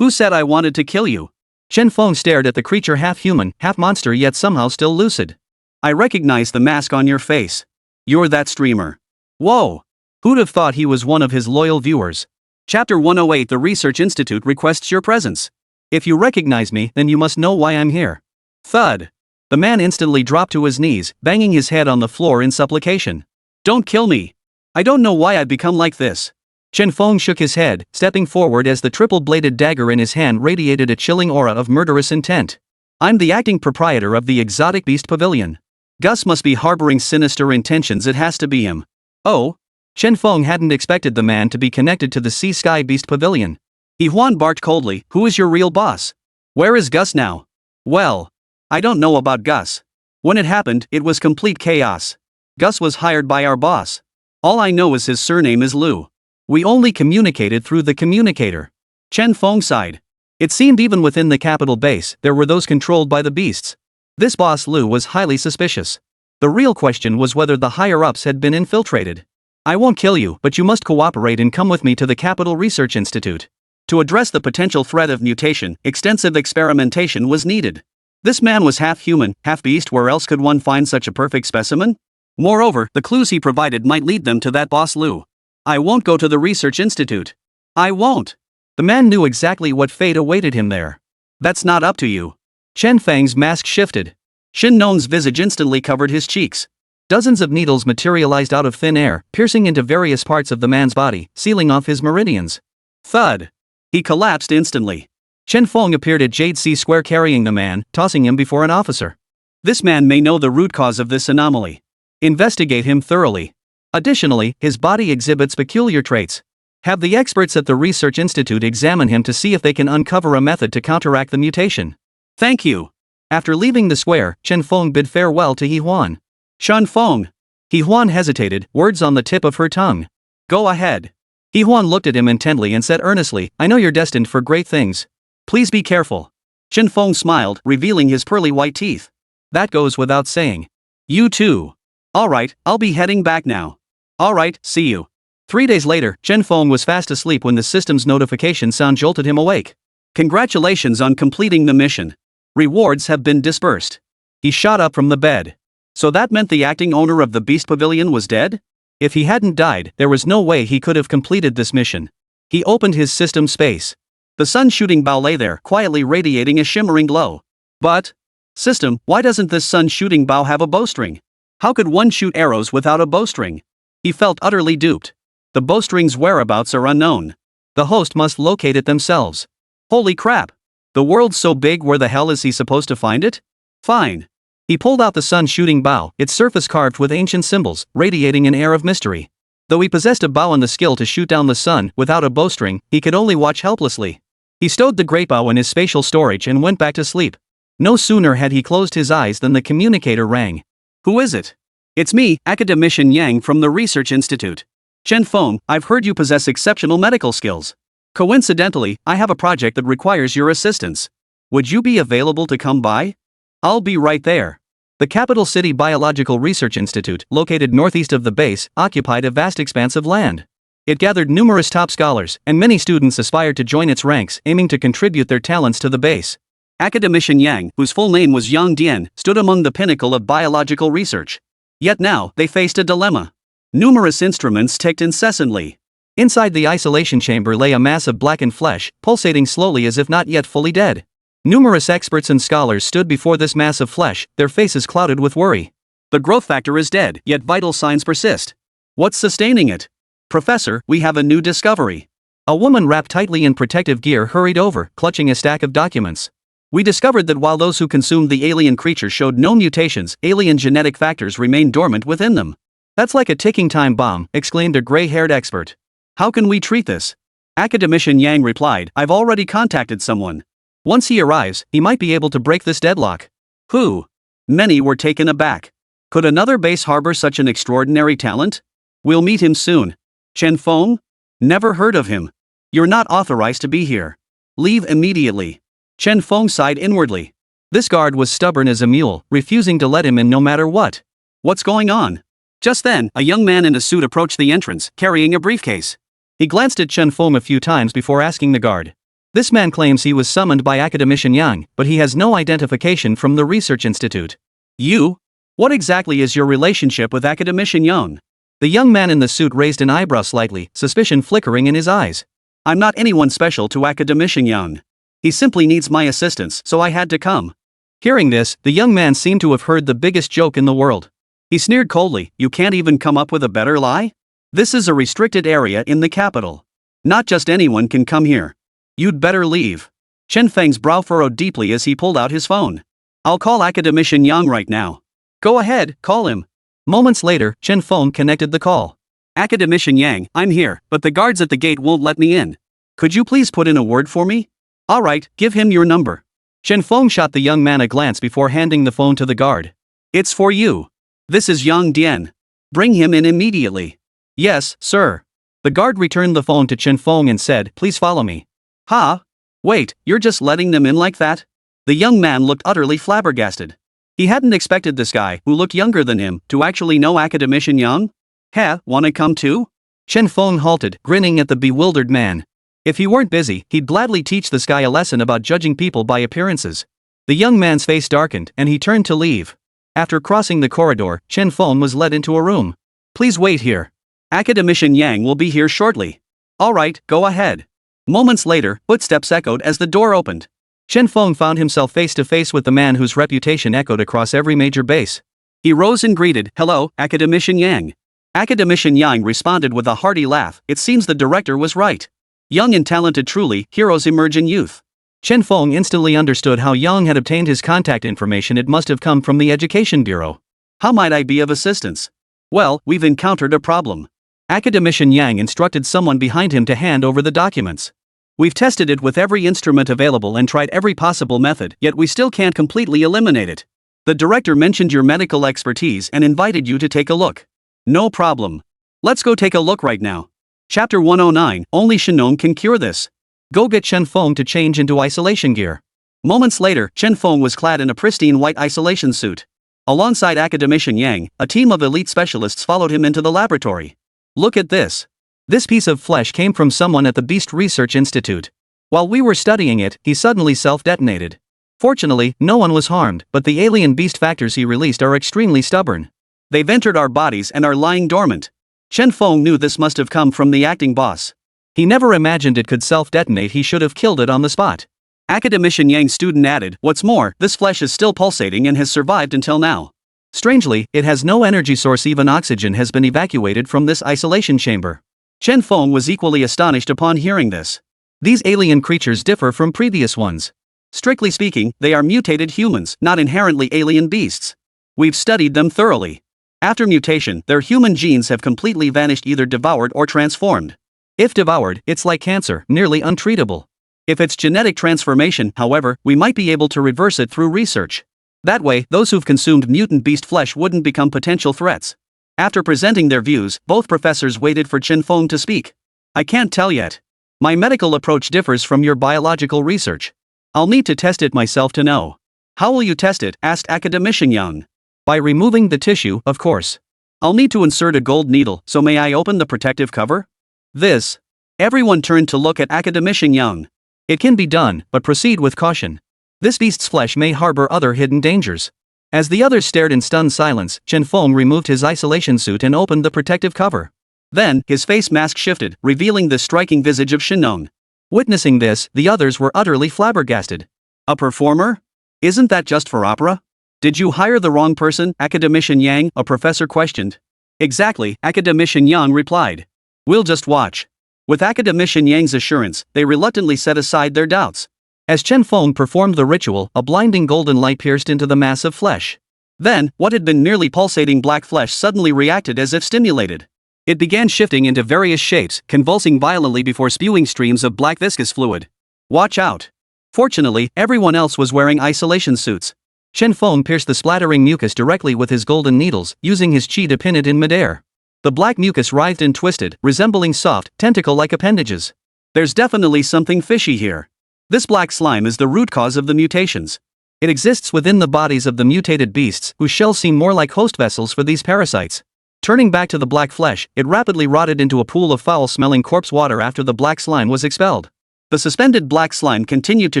Who said I wanted to kill you? Chen Feng stared at the creature half human, half monster yet somehow still lucid. I recognize the mask on your face. You're that streamer. Whoa! Who'd have thought he was one of his loyal viewers? Chapter 108 The Research Institute requests your presence. If you recognize me, then you must know why I'm here. Thud. The man instantly dropped to his knees, banging his head on the floor in supplication. Don't kill me. I don't know why I'd become like this. Chen Feng shook his head, stepping forward as the triple-bladed dagger in his hand radiated a chilling aura of murderous intent. I'm the acting proprietor of the Exotic Beast Pavilion. Gus must be harboring sinister intentions. It has to be him. Oh? Chen Feng hadn't expected the man to be connected to the Sea Sky Beast Pavilion. He Huan barked coldly, who is your real boss? Where is Gus now? Well, I don't know about Gus. When it happened, it was complete chaos. Gus was hired by our boss. All I know is his surname is Lu. We only communicated through the communicator. Chen Feng sighed. It seemed even within the capital base, there were those controlled by the beasts. This boss Lu was highly suspicious. The real question was whether the higher-ups had been infiltrated. I won't kill you, but you must cooperate and come with me to the Capital Research Institute. To address the potential threat of mutation, extensive experimentation was needed. This man was half human, half beast. Where else could one find such a perfect specimen? Moreover, the clues he provided might lead them to that boss Lu. I won't go to the Research Institute. I won't. The man knew exactly what fate awaited him there. That's not up to you. Chen Feng's mask shifted. Shinnong's visage instantly covered his cheeks. Dozens of needles materialized out of thin air, piercing into various parts of the man's body, sealing off his meridians. Thud. He collapsed instantly. Chen Feng appeared at Jade Sea Square carrying the man, tossing him before an officer. This man may know the root cause of this anomaly. Investigate him thoroughly. Additionally, his body exhibits peculiar traits. Have the experts at the Research Institute examine him to see if they can uncover a method to counteract the mutation. Thank you. After leaving the square, Chen Feng bid farewell to He Huan. Shen Feng. Huan hesitated, words on the tip of her tongue. Go ahead. Huan looked at him intently and said earnestly, I know you're destined for great things. Please be careful. Chen Feng smiled, revealing his pearly white teeth. That goes without saying. You too. Alright, I'll be heading back now. Alright, see you. 3 days later, Chen Feng was fast asleep when the system's notification sound jolted him awake. Congratulations on completing the mission. Rewards have been dispersed. He shot up from the bed. So that meant the acting owner of the Beast Pavilion was dead? If he hadn't died, there was no way he could have completed this mission. He opened his system space. The sun-shooting bow lay there, quietly radiating a shimmering glow. But, system, why doesn't this sun-shooting bow have a bowstring? How could one shoot arrows without a bowstring? He felt utterly duped. The bowstring's whereabouts are unknown. The host must locate it themselves. Holy crap! The world's so big, where the hell is he supposed to find it? Fine. He pulled out the sun-shooting bow, its surface carved with ancient symbols, radiating an air of mystery. Though he possessed a bow and the skill to shoot down the sun, without a bowstring, he could only watch helplessly. He stowed the great bow in his spatial storage and went back to sleep. No sooner had he closed his eyes than the communicator rang. Who is it? It's me, academician Yang from the Research Institute. Chen Feng, I've heard you possess exceptional medical skills. Coincidentally, I have a project that requires your assistance. Would you be available to come by? I'll be right there. The capital city Biological Research Institute, located northeast of the base, occupied a vast expanse of land. It gathered numerous top scholars, and many students aspired to join its ranks, aiming to contribute their talents to the base. Academician Yang, whose full name was Yang Jian, stood among the pinnacle of biological research. Yet now, they faced a dilemma. Numerous instruments ticked incessantly. Inside the isolation chamber lay a mass of blackened flesh, pulsating slowly as if not yet fully dead. Numerous experts and scholars stood before this mass of flesh, their faces clouded with worry. The growth factor is dead, yet vital signs persist. What's sustaining it? Professor, we have a new discovery. A woman wrapped tightly in protective gear hurried over, clutching a stack of documents. We discovered that while those who consumed the alien creature showed no mutations, alien genetic factors remained dormant within them. That's like a ticking time bomb, exclaimed a gray-haired expert. How can we treat this? Academician Yang replied, I've already contacted someone. Once he arrives, he might be able to break this deadlock. Who? Many were taken aback. Could another base harbor such an extraordinary talent? We'll meet him soon. Chen Feng? Never heard of him. You're not authorized to be here. Leave immediately. Chen Feng sighed inwardly. This guard was stubborn as a mule, refusing to let him in no matter what. What's going on? Just then, a young man in a suit approached the entrance, carrying a briefcase. He glanced at Chen Feng a few times before asking the guard. This man claims he was summoned by Academician Yang, but he has no identification from the Research Institute. You? What exactly is your relationship with Academician Yang? The young man in the suit raised an eyebrow slightly, suspicion flickering in his eyes. I'm not anyone special to Academician Yang. He simply needs my assistance, so I had to come. Hearing this, the young man seemed to have heard the biggest joke in the world. He sneered coldly, you can't even come up with a better lie? This is a restricted area in the capital. Not just anyone can come here. You'd better leave. Chen Feng's brow furrowed deeply as he pulled out his phone. I'll call Academician Yang right now. Go ahead, call him. Moments later, Chen Feng connected the call. Academician Yang, I'm here, but the guards at the gate won't let me in. Could you please put in a word for me? Alright, give him your number. Chen Feng shot the young man a glance before handing the phone to the guard. It's for you. This is Yang Jian. Bring him in immediately. Yes, sir. The guard returned the phone to Chen Feng and said, please follow me. Ha? Wait, you're just letting them in like that? The young man looked utterly flabbergasted. He hadn't expected this guy, who looked younger than him, to actually know Academician Yang. Heh, wanna come too? Chen Feng halted, grinning at the bewildered man. If he weren't busy, he'd gladly teach this guy a lesson about judging people by appearances. The young man's face darkened, and he turned to leave. After crossing the corridor, Chen Feng was led into a room. Please wait here. Academician Yang will be here shortly. Alright, go ahead. Moments later, footsteps echoed as the door opened. Chen Feng found himself face to face with the man whose reputation echoed across every major base. He rose and greeted, hello, Academician Yang. Academician Yang responded with a hearty laugh, it seems the director was right. Young and talented truly, heroes emerge in youth. Chen Feng instantly understood how Yang had obtained his contact information. It must have come from the Education Bureau. How might I be of assistance? Well, we've encountered a problem. Academician Yang instructed someone behind him to hand over the documents. We've tested it with every instrument available and tried every possible method, yet we still can't completely eliminate it. The director mentioned your medical expertise and invited you to take a look. No problem. Let's go take a look right now. Chapter 109, only Shen can cure this. Go get Chen Feng to change into isolation gear. Moments later, Chen Feng was clad in a pristine white isolation suit. Alongside Academician Yang, a team of elite specialists followed him into the laboratory. Look at this. This piece of flesh came from someone at the Beast Research Institute. While we were studying it, he suddenly self-detonated. Fortunately, no one was harmed, but the alien beast factors he released are extremely stubborn. They've entered our bodies and are lying dormant. Chen Feng knew this must have come from the acting boss. He never imagined it could self-detonate. He should have killed it on the spot. Academician Yang's student added, what's more, this flesh is still pulsating and has survived until now. Strangely, it has no energy source. Even oxygen has been evacuated from this isolation chamber. Chen Feng was equally astonished upon hearing this. These alien creatures differ from previous ones. Strictly speaking, they are mutated humans, not inherently alien beasts. We've studied them thoroughly. After mutation, their human genes have completely vanished, either devoured or transformed. If devoured, it's like cancer, nearly untreatable. If it's genetic transformation, however, we might be able to reverse it through research. That way, those who've consumed mutant beast flesh wouldn't become potential threats. After presenting their views, both professors waited for Chen Feng to speak. I can't tell yet. My medical approach differs from your biological research. I'll need to test it myself to know. How will you test it? Asked Academician Yang. By removing the tissue, of course. I'll need to insert a gold needle, so may I open the protective cover? This. Everyone turned to look at Academician Yang. It can be done, but proceed with caution. This beast's flesh may harbor other hidden dangers. As the others stared in stunned silence, Chen Feng removed his isolation suit and opened the protective cover. Then, his face mask shifted, revealing the striking visage of Shen. Witnessing this, the others were utterly flabbergasted. A performer? Isn't that just for opera? Did you hire the wrong person? Academician Yang, a professor questioned. Exactly, Academician Yang replied. We'll just watch. With Academician Yang's assurance, they reluctantly set aside their doubts. As Chen Feng performed the ritual, a blinding golden light pierced into the mass of flesh. Then, what had been merely pulsating black flesh suddenly reacted as if stimulated. It began shifting into various shapes, convulsing violently before spewing streams of black viscous fluid. Watch out. Fortunately, everyone else was wearing isolation suits. Chen Feng pierced the splattering mucus directly with his golden needles, using his chi to pin it in midair. The black mucus writhed and twisted, resembling soft, tentacle-like appendages. There's definitely something fishy here. This black slime is the root cause of the mutations. It exists within the bodies of the mutated beasts, whose shells seem more like host vessels for these parasites. Turning back to the black flesh, it rapidly rotted into a pool of foul-smelling corpse water after the black slime was expelled. The suspended black slime continued to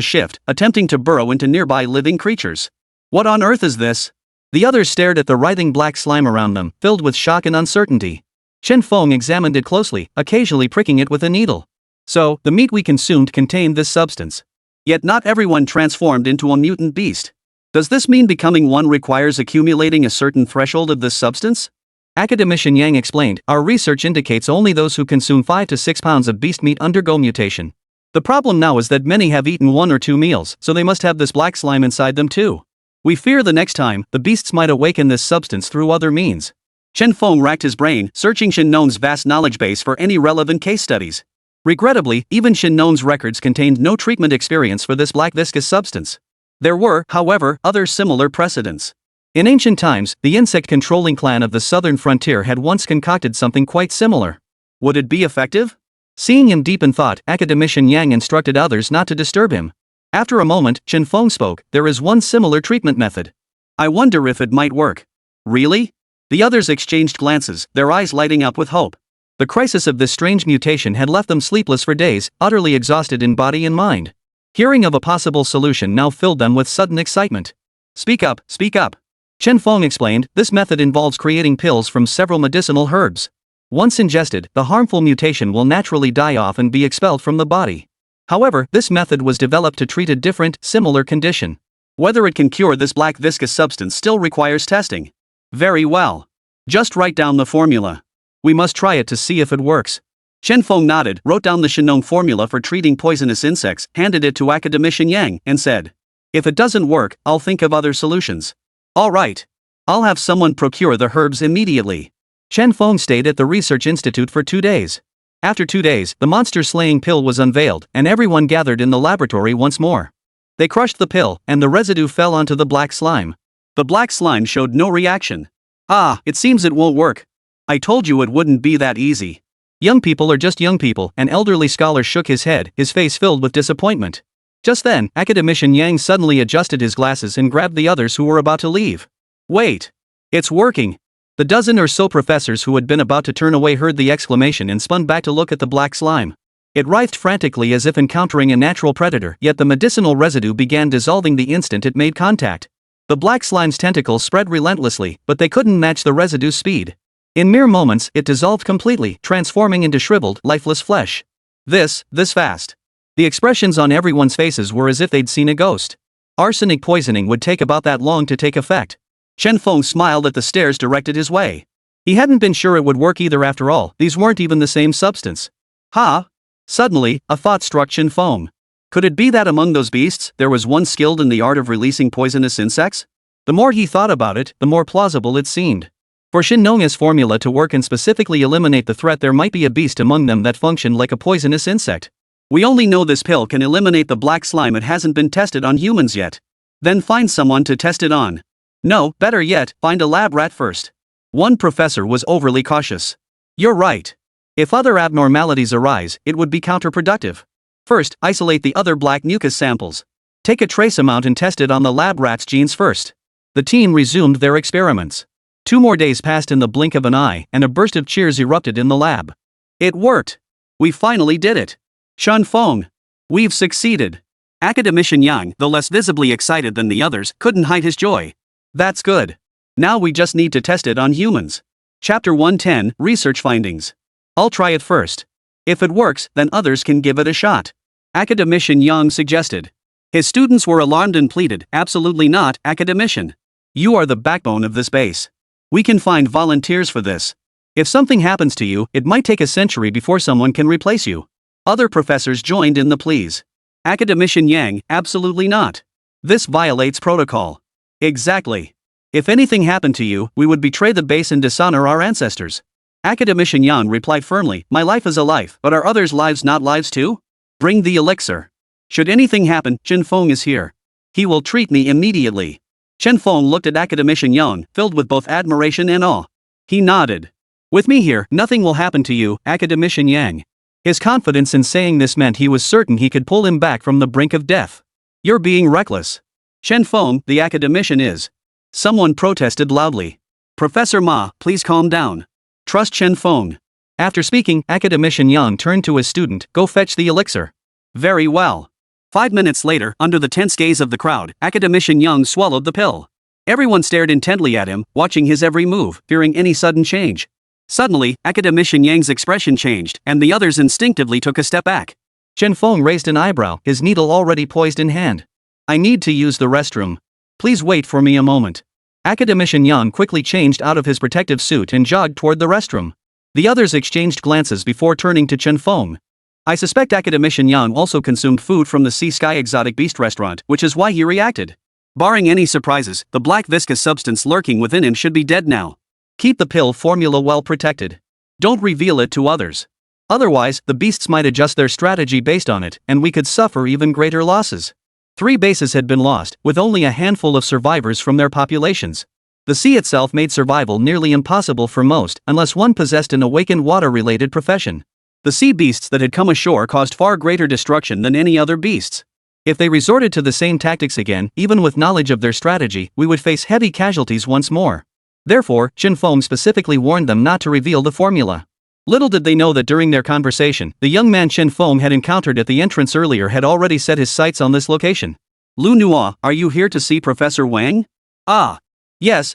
shift, attempting to burrow into nearby living creatures. What on earth is this? The others stared at the writhing black slime around them, filled with shock and uncertainty. Chen Feng examined it closely, occasionally pricking it with a needle. So, the meat we consumed contained this substance. Yet not everyone transformed into a mutant beast. Does this mean becoming one requires accumulating a certain threshold of this substance? Academician Yang explained, our research indicates only those who consume 5 to 6 pounds of beast meat undergo mutation. The problem now is that many have eaten 1 or 2 meals, so they must have this black slime inside them too. We fear the next time, the beasts might awaken this substance through other means. Chen Feng racked his brain, searching Shen-Nong's vast knowledge base for any relevant case studies. Regrettably, even Shen-Nong's records contained no treatment experience for this black viscous substance. There were, however, other similar precedents. In ancient times, the insect-controlling clan of the southern frontier had once concocted something quite similar. Would it be effective? Seeing him deep in thought, Academician Yang instructed others not to disturb him. After a moment, Chen Feng spoke, there is one similar treatment method. I wonder if it might work. Really? The others exchanged glances, their eyes lighting up with hope. The crisis of this strange mutation had left them sleepless for days, utterly exhausted in body and mind. Hearing of a possible solution now filled them with sudden excitement. Speak up, speak up. Chen Feng explained, this method involves creating pills from several medicinal herbs. Once ingested, the harmful mutation will naturally die off and be expelled from the body. However, this method was developed to treat a different, similar condition. Whether it can cure this black viscous substance still requires testing. Very well. Just write down the formula. We must try it to see if it works. Chen Feng nodded, wrote down the Shen-Nong formula for treating poisonous insects, handed it to Academician Yang, and said, if it doesn't work, I'll think of other solutions. All right. I'll have someone procure the herbs immediately. Chen Feng stayed at the research institute for 2 days. After 2 days, the monster-slaying pill was unveiled, and everyone gathered in the laboratory once more. They crushed the pill, and the residue fell onto the black slime. The black slime showed no reaction. Ah, it seems it won't work. I told you it wouldn't be that easy. Young people are just young people, an elderly scholar shook his head, his face filled with disappointment. Just then, Academician Yang suddenly adjusted his glasses and grabbed the others who were about to leave. Wait! It's working! The dozen or so professors who had been about to turn away heard the exclamation and spun back to look at the black slime. It writhed frantically as if encountering a natural predator, yet the medicinal residue began dissolving the instant it made contact. The black slime's tentacles spread relentlessly, but they couldn't match the residue's speed. In mere moments, it dissolved completely, transforming into shriveled, lifeless flesh. This fast. The expressions on everyone's faces were as if they'd seen a ghost. Arsenic poisoning would take about that long to take effect. Chen Feng smiled at the stares directed his way. He hadn't been sure it would work either after all, these weren't even the same substance. Ha! Suddenly, a thought struck Chen Feng. Could it be that among those beasts, there was one skilled in the art of releasing poisonous insects? The more he thought about it, the more plausible it seemed. For Shen Nong's formula to work and specifically eliminate the threat, there might be a beast among them that functioned like a poisonous insect. We only know this pill can eliminate the black slime. It hasn't been tested on humans yet. Then find someone to test it on. No, better yet, find a lab rat first. One professor was overly cautious. You're right. If other abnormalities arise, it would be counterproductive. First, isolate the other black mucus samples. Take a trace amount and test it on the lab rat's genes first. The team resumed their experiments. 2 more days passed in the blink of an eye, and a burst of cheers erupted in the lab. It worked! We finally did it! Chen Feng! We've succeeded! Academician Yang, though less visibly excited than the others, couldn't hide his joy. That's good. Now we just need to test it on humans. Chapter 110, Research Findings. I'll try it first. If it works, then others can give it a shot. Academician Yang suggested. His students were alarmed and pleaded, absolutely not, Academician. You are the backbone of this base. We can find volunteers for this. If something happens to you, it might take a century before someone can replace you. Other professors joined in the pleas. Academician Yang, absolutely not. This violates protocol. Exactly. If anything happened to you, we would betray the base and dishonor our ancestors. Academician Yang replied firmly, my life is a life, but are others' lives not lives too? Bring the elixir. Should anything happen, Chen Feng is here. He will treat me immediately. Chen Feng looked at Academician Yang, filled with both admiration and awe. He nodded. With me here, nothing will happen to you, Academician Yang. His confidence in saying this meant he was certain he could pull him back from the brink of death. You're being reckless. Chen Feng, the academician is. Someone protested loudly. Professor Ma, please calm down. Trust Chen Feng. After speaking, Academician Yang turned to his student, go fetch the elixir. Very well. 5 minutes later, under the tense gaze of the crowd, Academician Yang swallowed the pill. Everyone stared intently at him, watching his every move, fearing any sudden change. Suddenly, Academician Yang's expression changed, and the others instinctively took a step back. Chen Feng raised an eyebrow, his needle already poised in hand. I need to use the restroom. Please wait for me a moment. Academician Yang quickly changed out of his protective suit and jogged toward the restroom. The others exchanged glances before turning to Chen Feng. I suspect Academician Yang also consumed food from the Sea Sky Exotic Beast restaurant, which is why he reacted. Barring any surprises, the black viscous substance lurking within him should be dead now. Keep the pill formula well protected. Don't reveal it to others. Otherwise, the beasts might adjust their strategy based on it, and we could suffer even greater losses. 3 bases had been lost, with only a handful of survivors from their populations. The sea itself made survival nearly impossible for most, unless one possessed an awakened water-related profession. The sea beasts that had come ashore caused far greater destruction than any other beasts. If they resorted to the same tactics again, even with knowledge of their strategy, we would face heavy casualties once more. Therefore, Chen Feng specifically warned them not to reveal the formula. Little did they know that during their conversation, the young man Chen Feng had encountered at the entrance earlier had already set his sights on this location. Lu Nua, are you here to see Professor Wang? Ah. Yes.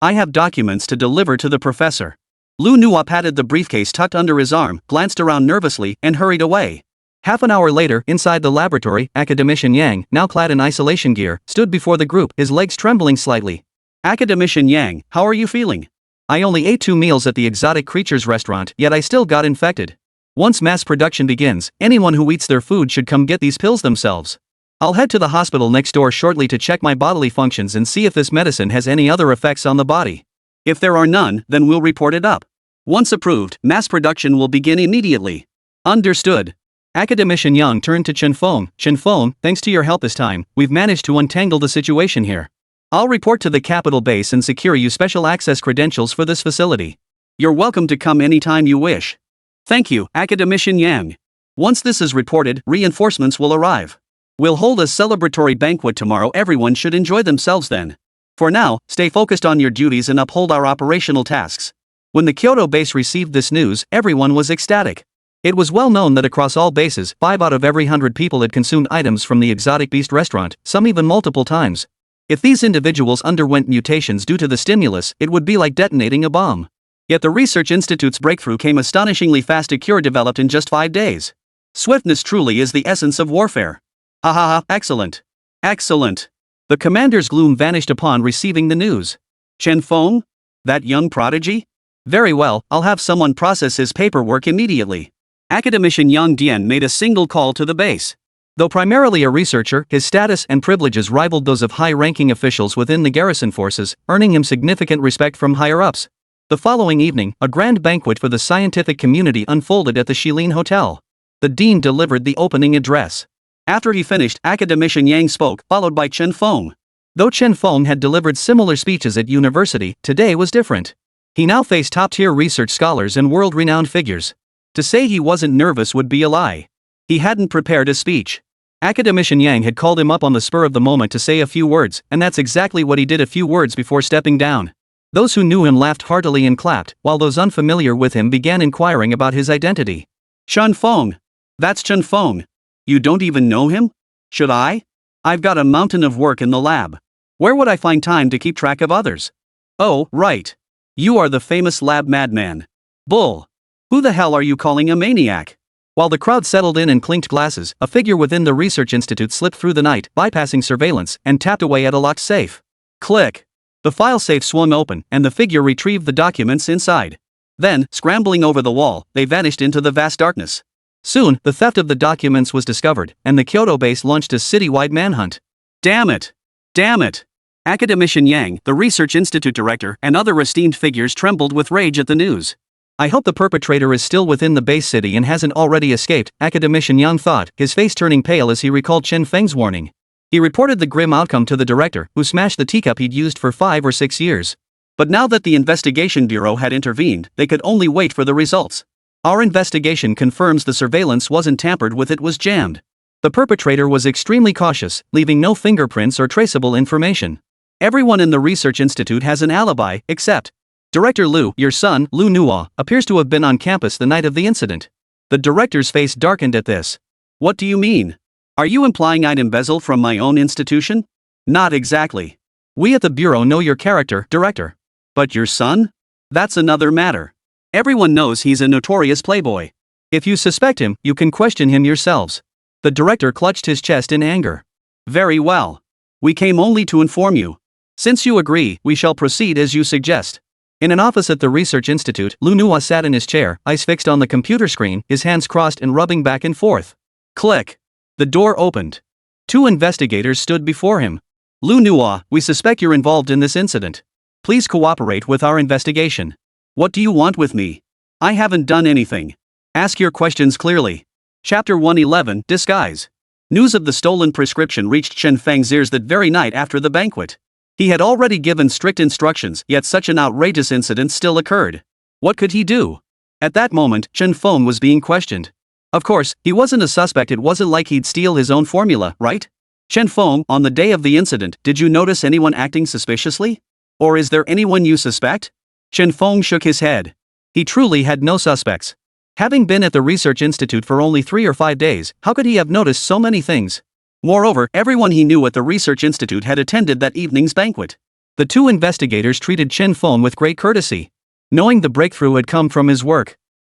I have documents to deliver to the professor. Lu Nua patted the briefcase tucked under his arm, glanced around nervously, and hurried away. Half an hour later, inside the laboratory, Academician Yang, now clad in isolation gear, stood before the group, his legs trembling slightly. Academician Yang, how are you feeling? I only ate 2 meals at the exotic creatures restaurant, yet I still got infected. Once mass production begins, anyone who eats their food should come get these pills themselves. I'll head to the hospital next door shortly to check my bodily functions and see if this medicine has any other effects on the body. If there are none, then we'll report it up. Once approved, mass production will begin immediately. Understood. Academician Yang turned to Chen Feng. Chen Feng, thanks to your help this time, we've managed to untangle the situation here. I'll report to the capital base and secure you special access credentials for this facility. You're welcome to come anytime you wish. Thank you, Academician Yang. Once this is reported, reinforcements will arrive. We'll hold a celebratory banquet tomorrow. Everyone should enjoy themselves then. For now, stay focused on your duties and uphold our operational tasks. When the Kyoto base received this news, everyone was ecstatic. It was well known that across all bases, 5 out of every 100 people had consumed items from the exotic beast restaurant, some even multiple times. If these individuals underwent mutations due to the stimulus, it would be like detonating a bomb. Yet the Research Institute's breakthrough came astonishingly fast. A cure developed in just 5 days. Swiftness truly is the essence of warfare. Ahaha, excellent. Excellent. The commander's gloom vanished upon receiving the news. Chen Feng? That young prodigy? Very well, I'll have someone process his paperwork immediately. Academician Yang Jian made a single call to the base. Though primarily a researcher, his status and privileges rivaled those of high-ranking officials within the garrison forces, earning him significant respect from higher-ups. The following evening, a grand banquet for the scientific community unfolded at the Shilin Hotel. The dean delivered the opening address. After he finished, Academician Yang spoke, followed by Chen Feng. Though Chen Feng had delivered similar speeches at university, today was different. He now faced top-tier research scholars and world-renowned figures. To say he wasn't nervous would be a lie. He hadn't prepared a speech. Academician Yang had called him up on the spur of the moment to say a few words, and that's exactly what he did. A few words before stepping down. Those who knew him laughed heartily and clapped, while those unfamiliar with him began inquiring about his identity. Chen Feng. That's Chen Feng. You don't even know him? Should I? I've got a mountain of work in the lab. Where would I find time to keep track of others? Oh, right. You are the famous lab madman. Bull. Who the hell are you calling a maniac? While the crowd settled in and clinked glasses, a figure within the Research Institute slipped through the night, bypassing surveillance, and tapped away at a locked safe. Click. The file safe swung open, and the figure retrieved the documents inside. Then, scrambling over the wall, they vanished into the vast darkness. Soon, the theft of the documents was discovered, and the Kyoto base launched a citywide manhunt. Damn it! Damn it! Academician Yang, the Research Institute director, and other esteemed figures trembled with rage at the news. I hope the perpetrator is still within the base city and hasn't already escaped, Academician Yang thought, his face turning pale as he recalled Chen Feng's warning. He reported the grim outcome to the director, who smashed the teacup he'd used for 5 or 6 years. But now that the investigation bureau had intervened, they could only wait for the results. Our investigation confirms the surveillance wasn't tampered with, it was jammed. The perpetrator was extremely cautious, leaving no fingerprints or traceable information. Everyone in the Research Institute has an alibi, except Director Liu. Your son, Liu Nuo, appears to have been on campus the night of the incident. The director's face darkened at this. What do you mean? Are you implying I'd embezzle from my own institution? Not exactly. We at the bureau know your character, Director. But your son? That's another matter. Everyone knows he's a notorious playboy. If you suspect him, you can question him yourselves. The director clutched his chest in anger. Very well. We came only to inform you. Since you agree, we shall proceed as you suggest. In an office at the Research Institute, Liu Nuo sat in his chair, eyes fixed on the computer screen, his hands crossed and rubbing back and forth. Click. The door opened. 2 investigators stood before him. Liu Nuo, we suspect you're involved in this incident. Please cooperate with our investigation. What do you want with me? I haven't done anything. Ask your questions clearly. Chapter 111, Disguise. News of the stolen prescription reached Chen Feng's ears that very night after the banquet. He had already given strict instructions, yet such an outrageous incident still occurred. What could he do? At that moment, Chen Feng was being questioned. Of course, he wasn't a suspect. It wasn't like he'd steal his own formula, right? Chen Feng, on the day of the incident, did you notice anyone acting suspiciously? Or is there anyone you suspect? Chen Feng shook his head. He truly had no suspects. Having been at the Research Institute for only 3 or 5 days, how could he have noticed so many things? Moreover, everyone he knew at the Research Institute had attended that evening's banquet. The 2 investigators treated Chen Feng with great courtesy. Knowing the breakthrough had come from his work,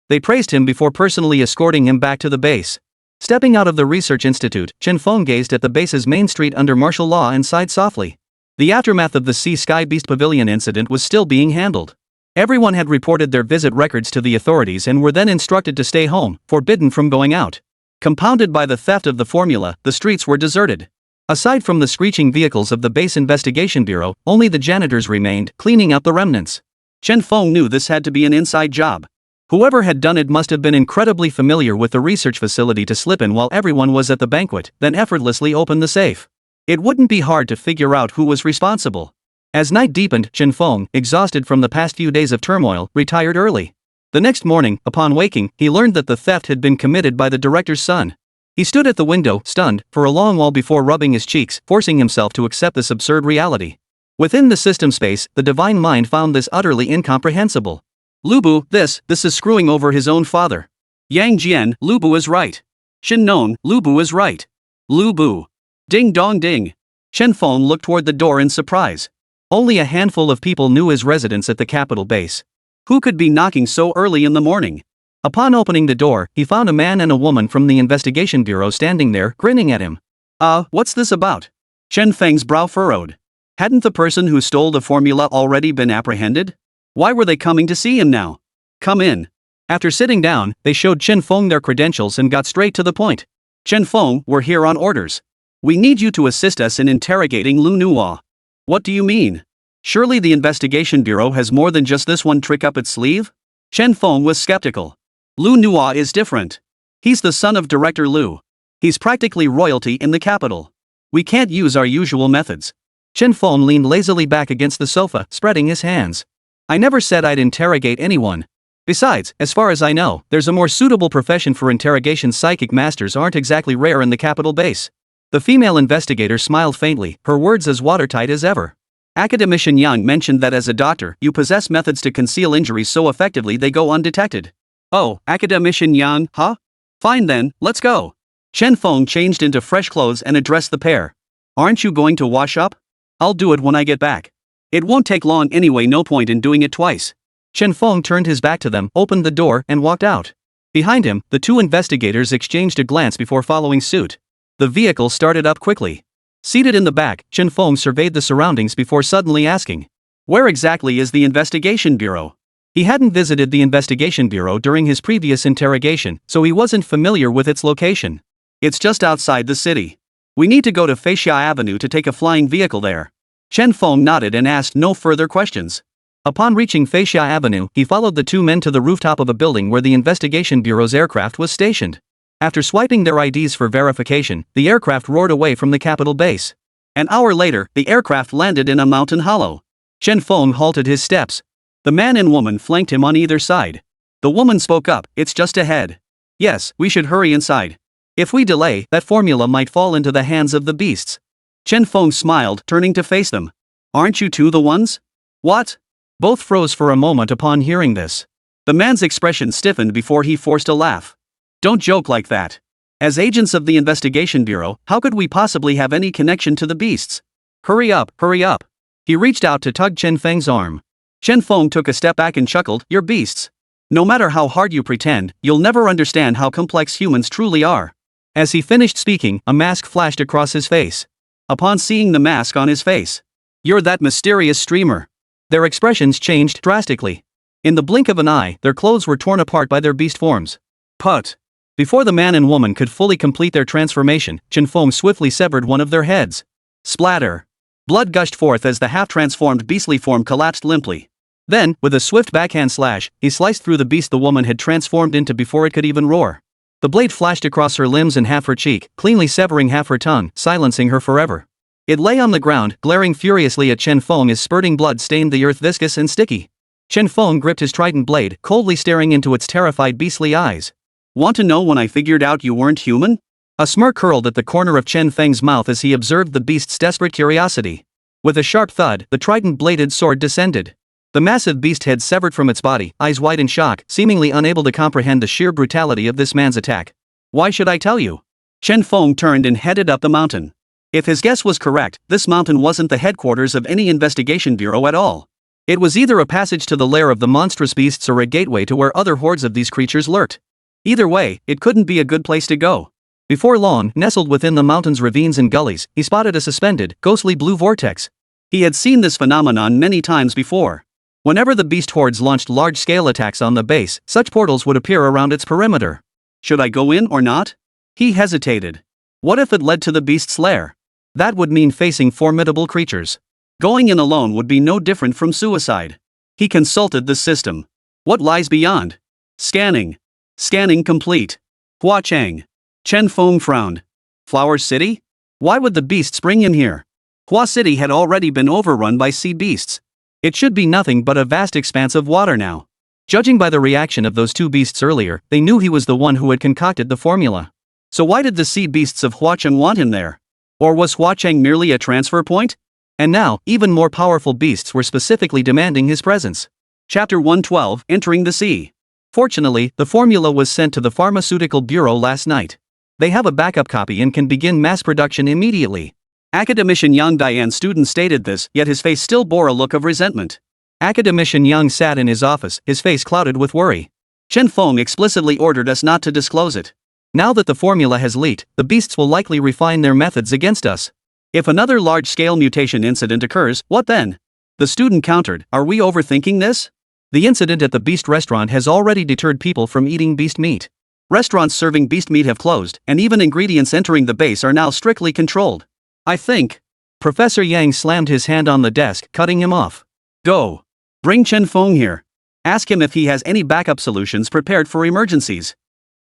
they praised him before personally escorting him back to the base. Stepping out of the Research Institute, Chen Feng gazed at the base's main street under martial law and sighed softly. The aftermath of the Sea Sky Beast Pavilion incident was still being handled. Everyone had reported their visit records to the authorities and were then instructed to stay home, forbidden from going out. Compounded by the theft of the formula, the streets were deserted. Aside from the screeching vehicles of the base investigation bureau, only the janitors remained, cleaning up the remnants. Chen Feng knew this had to be an inside job. Whoever had done it must have been incredibly familiar with the research facility to slip in while everyone was at the banquet, then effortlessly open the safe. It wouldn't be hard to figure out who was responsible. As night deepened, Chen Feng, exhausted from the past few days of turmoil, retired early. The next morning, upon waking, he learned that the theft had been committed by the director's son. He stood at the window, stunned, for a long while before rubbing his cheeks, forcing himself to accept this absurd reality. Within the system space, the divine mind found this utterly incomprehensible. Lubu, this is screwing over his own father. Yang Jian, Lubu is right. Shin Nong, Lubu is right. Lubu. Ding dong ding. Chen Feng looked toward the door in surprise. Only a handful of people knew his residence at the capital base. Who could be knocking so early in the morning? Upon opening the door, he found a man and a woman from the investigation bureau standing there, grinning at him. What's this about? Chen Feng's brow furrowed. Hadn't the person who stole the formula already been apprehended? Why were they coming to see him now? Come in. After sitting down, they showed Chen Feng their credentials and got straight to the point. Chen Feng, we're here on orders. We need you to assist us in interrogating Lu Nuo. What do you mean? Surely the investigation bureau has more than just this one trick up its sleeve? Chen Feng was skeptical. Lu Nuo is different. He's the son of Director Lu. He's practically royalty in the capital. We can't use our usual methods. Chen Feng leaned lazily back against the sofa, spreading his hands. I never said I'd interrogate anyone. Besides, as far as I know, there's a more suitable profession for interrogation. Psychic masters aren't exactly rare in the capital base. The female investigator smiled faintly, her words as watertight as ever. Academician Yang mentioned that as a doctor, you possess methods to conceal injuries so effectively they go undetected. Oh, Academician Yang, huh? Fine then, let's go. Chen Feng changed into fresh clothes and addressed the pair. Aren't you going to wash up? I'll do it when I get back. It won't take long anyway, no point in doing it twice. Chen Feng turned his back to them, opened the door, and walked out. Behind him, the two investigators exchanged a glance before following suit. The vehicle started up quickly. Seated in the back, Chen Feng surveyed the surroundings before suddenly asking, where exactly is the investigation bureau? He hadn't visited the investigation bureau during his previous interrogation, so he wasn't familiar with its location. It's just outside the city. We need to go to Feixia Avenue to take a flying vehicle there. Chen Feng nodded and asked no further questions. Upon reaching Feixia Avenue, he followed the two men to the rooftop of a building where the investigation bureau's aircraft was stationed. After swiping their IDs for verification, the aircraft roared away from the capital base. An hour later, the aircraft landed in a mountain hollow. Chen Feng halted his steps. The man and woman flanked him on either side. The woman spoke up, it's just ahead. Yes, we should hurry inside. If we delay, that formula might fall into the hands of the beasts. Chen Feng smiled, turning to face them. Aren't you two the ones? What? Both froze for a moment upon hearing this. The man's expression stiffened before he forced a laugh. Don't joke like that. As agents of the investigation bureau, how could we possibly have any connection to the beasts? Hurry up, hurry up. He reached out to tug Chen Feng's arm. Chen Feng took a step back and chuckled, you're beasts. No matter how hard you pretend, you'll never understand how complex humans truly are. As he finished speaking, a mask flashed across his face. Upon seeing the mask on his face, you're that mysterious streamer. Their expressions changed drastically. In the blink of an eye, their clothes were torn apart by their beast forms. Put. Before the man and woman could fully complete their transformation, Chen Feng swiftly severed one of their heads. Splatter. Blood gushed forth as the half-transformed beastly form collapsed limply. Then, with a swift backhand slash, he sliced through the beast the woman had transformed into before it could even roar. The blade flashed across her limbs and half her cheek, cleanly severing half her tongue, silencing her forever. It lay on the ground, glaring furiously at Chen Feng as spurting blood stained the earth viscous and sticky. Chen Feng gripped his trident blade, coldly staring into its terrified beastly eyes. Want to know when I figured out you weren't human? A smirk curled at the corner of Chen Feng's mouth as he observed the beast's desperate curiosity. With a sharp thud, the trident-bladed sword descended. The massive beast head severed from its body, eyes wide in shock, seemingly unable to comprehend the sheer brutality of this man's attack. Why should I tell you? Chen Feng turned and headed up the mountain. If his guess was correct, this mountain wasn't the headquarters of any investigation bureau at all. It was either a passage to the lair of the monstrous beasts or a gateway to where other hordes of these creatures lurked. Either way, it couldn't be a good place to go. Before long, nestled within the mountain's ravines and gullies, he spotted a suspended, ghostly blue vortex. He had seen this phenomenon many times before. Whenever the beast hordes launched large-scale attacks on the base, such portals would appear around its perimeter. Should I go in or not? He hesitated. What if it led to the beast's lair? That would mean facing formidable creatures. Going in alone would be no different from suicide. He consulted the system. What lies beyond? Scanning. Scanning complete. Hua Chang. Chen Feng frowned. Flower City? Why would the beasts bring him here? Hua City had already been overrun by sea beasts. It should be nothing but a vast expanse of water now. Judging by the reaction of those two beasts earlier, they knew he was the one who had concocted the formula. So why did the sea beasts of Huacheng want him there? Or was Huacheng merely a transfer point? And now, even more powerful beasts were specifically demanding his presence. Chapter 112, Entering the Sea. Fortunately, the formula was sent to the Pharmaceutical Bureau last night. They have a backup copy and can begin mass production immediately. Academician Yang Jian student stated this, yet his face still bore a look of resentment. Academician Yang sat in his office, his face clouded with worry. Chen Feng explicitly ordered us not to disclose it. Now that the formula has leaked, the beasts will likely refine their methods against us. If another large-scale mutation incident occurs, what then? The student countered, are we overthinking this? The incident at the beast restaurant has already deterred people from eating beast meat. Restaurants serving beast meat have closed, and even ingredients entering the base are now strictly controlled. I think. Professor Yang slammed his hand on the desk, cutting him off. Go. Bring Chen Feng here. Ask him if he has any backup solutions prepared for emergencies.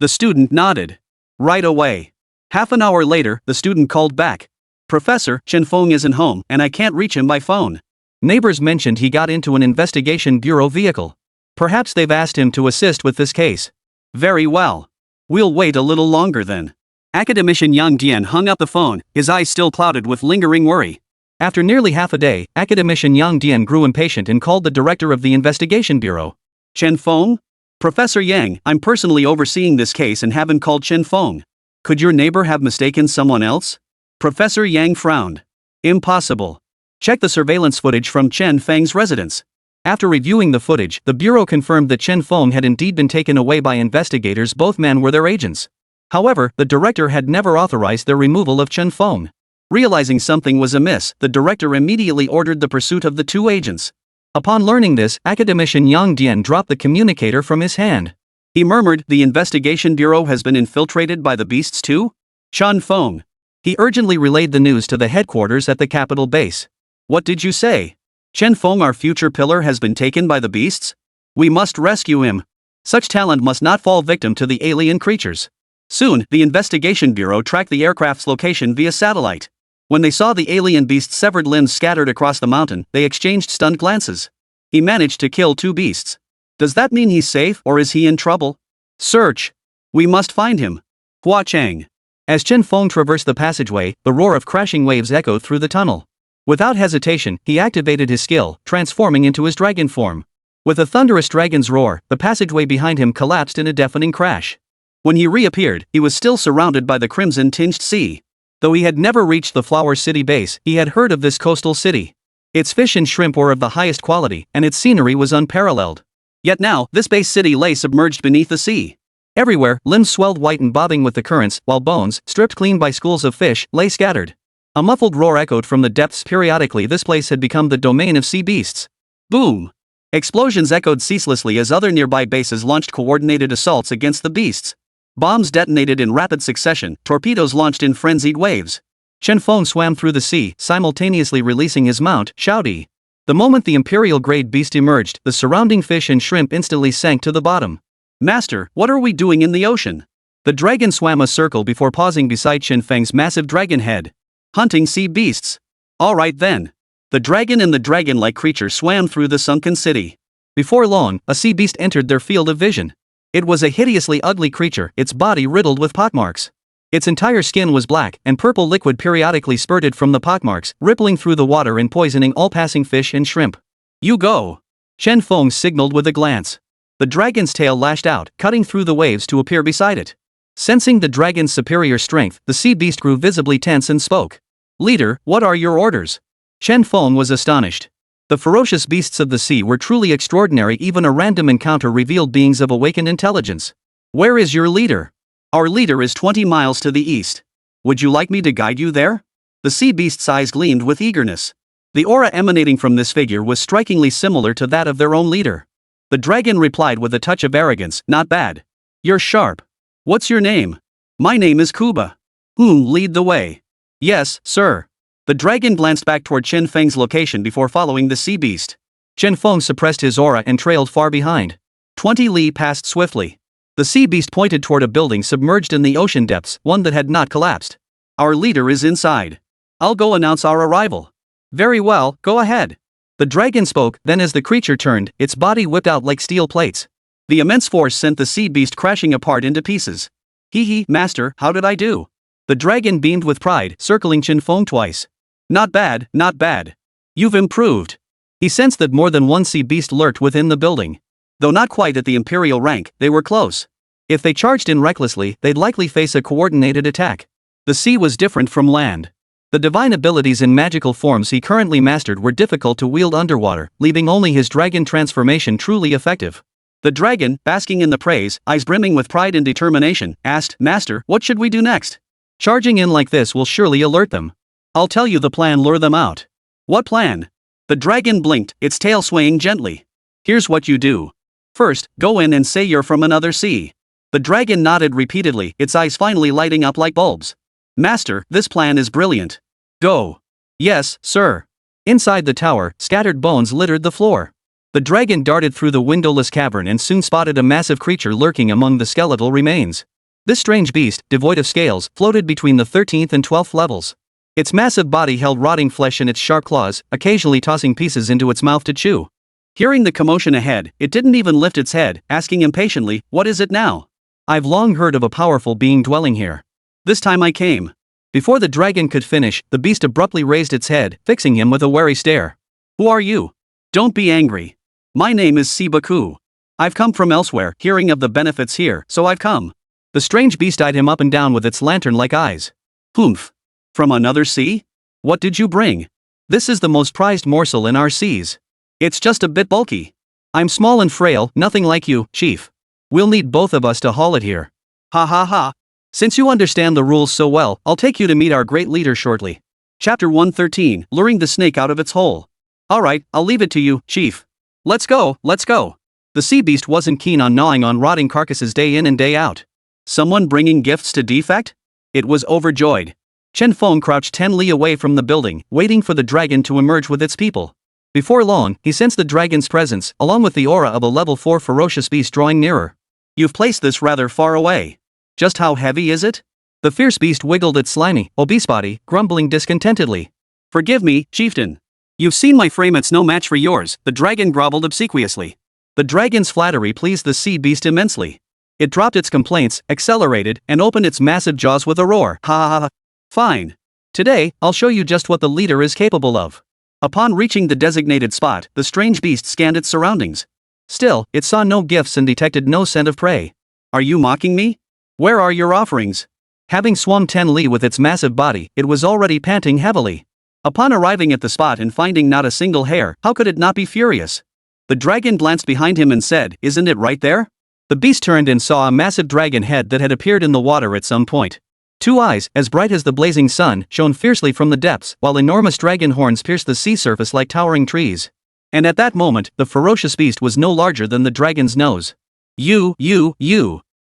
The student nodded. Right away. Half an hour later, the student called back. Professor, Chen Feng isn't home, and I can't reach him by phone. Neighbors mentioned he got into an investigation bureau vehicle. Perhaps they've asked him to assist with this case. Very well. We'll wait a little longer then. Academician Yang Jian hung up the phone, his eyes still clouded with lingering worry. After nearly half a day, Academician Yang Jian grew impatient and called the director of the investigation bureau. Chen Feng? Professor Yang, I'm personally overseeing this case and haven't called Chen Feng. Could your neighbor have mistaken someone else? Professor Yang frowned. Impossible. Check the surveillance footage from Chen Feng's residence. After reviewing the footage, the bureau confirmed that Chen Feng had indeed been taken away by investigators. Both men were their agents. However, the director had never authorized the removal of Chen Feng. Realizing something was amiss, the director immediately ordered the pursuit of the two agents. Upon learning this, Academician Yang Jian dropped the communicator from his hand. He murmured, the investigation bureau has been infiltrated by the beasts too? Chen Feng. He urgently relayed the news to the headquarters at the capital base. What did you say? Chen Feng, our future pillar, has been taken by the beasts? We must rescue him. Such talent must not fall victim to the alien creatures. Soon, the investigation bureau tracked the aircraft's location via satellite. When they saw the alien beast's severed limbs scattered across the mountain, they exchanged stunned glances. He managed to kill two beasts. Does that mean he's safe, or is he in trouble? Search. We must find him. Huacheng. As Chen Feng traversed the passageway, the roar of crashing waves echoed through the tunnel. Without hesitation, he activated his skill, transforming into his dragon form. With a thunderous dragon's roar, the passageway behind him collapsed in a deafening crash. When he reappeared, he was still surrounded by the crimson-tinged sea. Though he had never reached the Flower City base, he had heard of this coastal city. Its fish and shrimp were of the highest quality, and its scenery was unparalleled. Yet now, this base city lay submerged beneath the sea. Everywhere, limbs swelled white and bobbing with the currents, while bones, stripped clean by schools of fish, lay scattered. A muffled roar echoed from the depths periodically. This place had become the domain of sea beasts. Boom! Explosions echoed ceaselessly as other nearby bases launched coordinated assaults against the beasts. Bombs detonated in rapid succession, torpedoes launched in frenzied waves. Chen Feng swam through the sea, simultaneously releasing his mount, Shouty. The moment the imperial-grade beast emerged, the surrounding fish and shrimp instantly sank to the bottom. Master, what are we doing in the ocean? The dragon swam a circle before pausing beside Chen Feng's massive dragon head. Hunting sea beasts. All right then. The dragon and the dragon-like creature swam through the sunken city. Before long, a sea beast entered their field of vision. It was a hideously ugly creature, its body riddled with pockmarks. Its entire skin was black, and purple liquid periodically spurted from the pockmarks, rippling through the water and poisoning all passing fish and shrimp. You go! Chen Feng signaled with a glance. The dragon's tail lashed out, cutting through the waves to appear beside it. Sensing the dragon's superior strength, the sea beast grew visibly tense and spoke. Leader, what are your orders? Chen Feng was astonished. The ferocious beasts of the sea were truly extraordinary. Even a random encounter revealed beings of awakened intelligence. Where is your leader? Our leader is 20 miles to the east. Would you like me to guide you there? The sea beast's eyes gleamed with eagerness. The aura emanating from this figure was strikingly similar to that of their own leader. The dragon replied with a touch of arrogance, not bad. You're sharp. What's your name? My name is Kuba. Lead the way. Yes, sir. The dragon glanced back toward Chen Feng's location before following the sea beast. Chen Feng suppressed his aura and trailed far behind. 20 li passed swiftly. The sea beast pointed toward a building submerged in the ocean depths, one that had not collapsed. Our leader is inside. I'll go announce our arrival. Very well, go ahead. The dragon spoke, then as the creature turned, its body whipped out like steel plates. The immense force sent the sea beast crashing apart into pieces. Hee, master, how did I do? The dragon beamed with pride, circling Chen Feng twice. Not bad, not bad. You've improved. He sensed that more than one sea beast lurked within the building. Though not quite at the imperial rank, they were close. If they charged in recklessly, they'd likely face a coordinated attack. The sea was different from land. The divine abilities and magical forms he currently mastered were difficult to wield underwater, leaving only his dragon transformation truly effective. The dragon, basking in the praise, eyes brimming with pride and determination, asked, Master, what should we do next? Charging in like this will surely alert them. I'll tell you the plan, lure them out. What plan? The dragon blinked, its tail swaying gently. Here's what you do. First, go in and say you're from another sea. The dragon nodded repeatedly, its eyes finally lighting up like bulbs. Master, this plan is brilliant. Go. Yes, sir. Inside the tower, scattered bones littered the floor. The dragon darted through the windowless cavern and soon spotted a massive creature lurking among the skeletal remains. This strange beast, devoid of scales, floated between the 13th and 12th levels. Its massive body held rotting flesh in its sharp claws, occasionally tossing pieces into its mouth to chew. Hearing the commotion ahead, it didn't even lift its head, asking impatiently, what is it now? I've long heard of a powerful being dwelling here. This time I came. Before the dragon could finish, the beast abruptly raised its head, fixing him with a wary stare. Who are you? Don't be angry. My name is Sibaku. I've come from elsewhere, hearing of the benefits here, so I've come. The strange beast eyed him up and down with its lantern-like eyes. Humph. From another sea? What did you bring? This is the most prized morsel in our seas. It's just a bit bulky. I'm small and frail, nothing like you, chief. We'll need both of us to haul it here. Ha ha ha. Since you understand the rules so well, I'll take you to meet our great leader shortly. Chapter 113, Luring the Snake Out of Its Hole. Alright, I'll leave it to you, chief. Let's go, let's go. The sea beast wasn't keen on gnawing on rotting carcasses day in and day out. Someone bringing gifts to Defect? It was overjoyed. Chen Feng crouched 10 li away from the building, waiting for the dragon to emerge with its people. Before long, he sensed the dragon's presence, along with the aura of a level 4 ferocious beast drawing nearer. You've placed this rather far away. Just how heavy is it? The fierce beast wiggled its slimy, obese body, grumbling discontentedly. Forgive me, chieftain. You've seen my frame, it's no match for yours, the dragon groveled obsequiously. The dragon's flattery pleased the sea beast immensely. It dropped its complaints, accelerated, and opened its massive jaws with a roar. Ha ha ha. Fine. Today, I'll show you just what the leader is capable of. Upon reaching the designated spot, the strange beast scanned its surroundings. Still, it saw no gifts and detected no scent of prey. Are you mocking me? Where are your offerings? Having swum 10 li with its massive body, it was already panting heavily. Upon arriving at the spot and finding not a single hair, how could it not be furious? The dragon glanced behind him and said, Isn't it right there? The beast turned and saw a massive dragon head that had appeared in the water at some point. Two eyes, as bright as the blazing sun, shone fiercely from the depths, while enormous dragon horns pierced the sea surface like towering trees. And at that moment, the ferocious beast was no larger than the dragon's nose. You.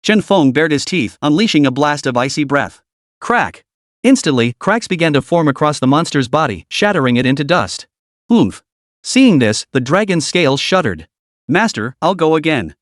Chen Feng bared his teeth, unleashing a blast of icy breath. Crack. Instantly, cracks began to form across the monster's body, shattering it into dust. Oomph. Seeing this, the dragon's scales shuddered. Master, I'll go again.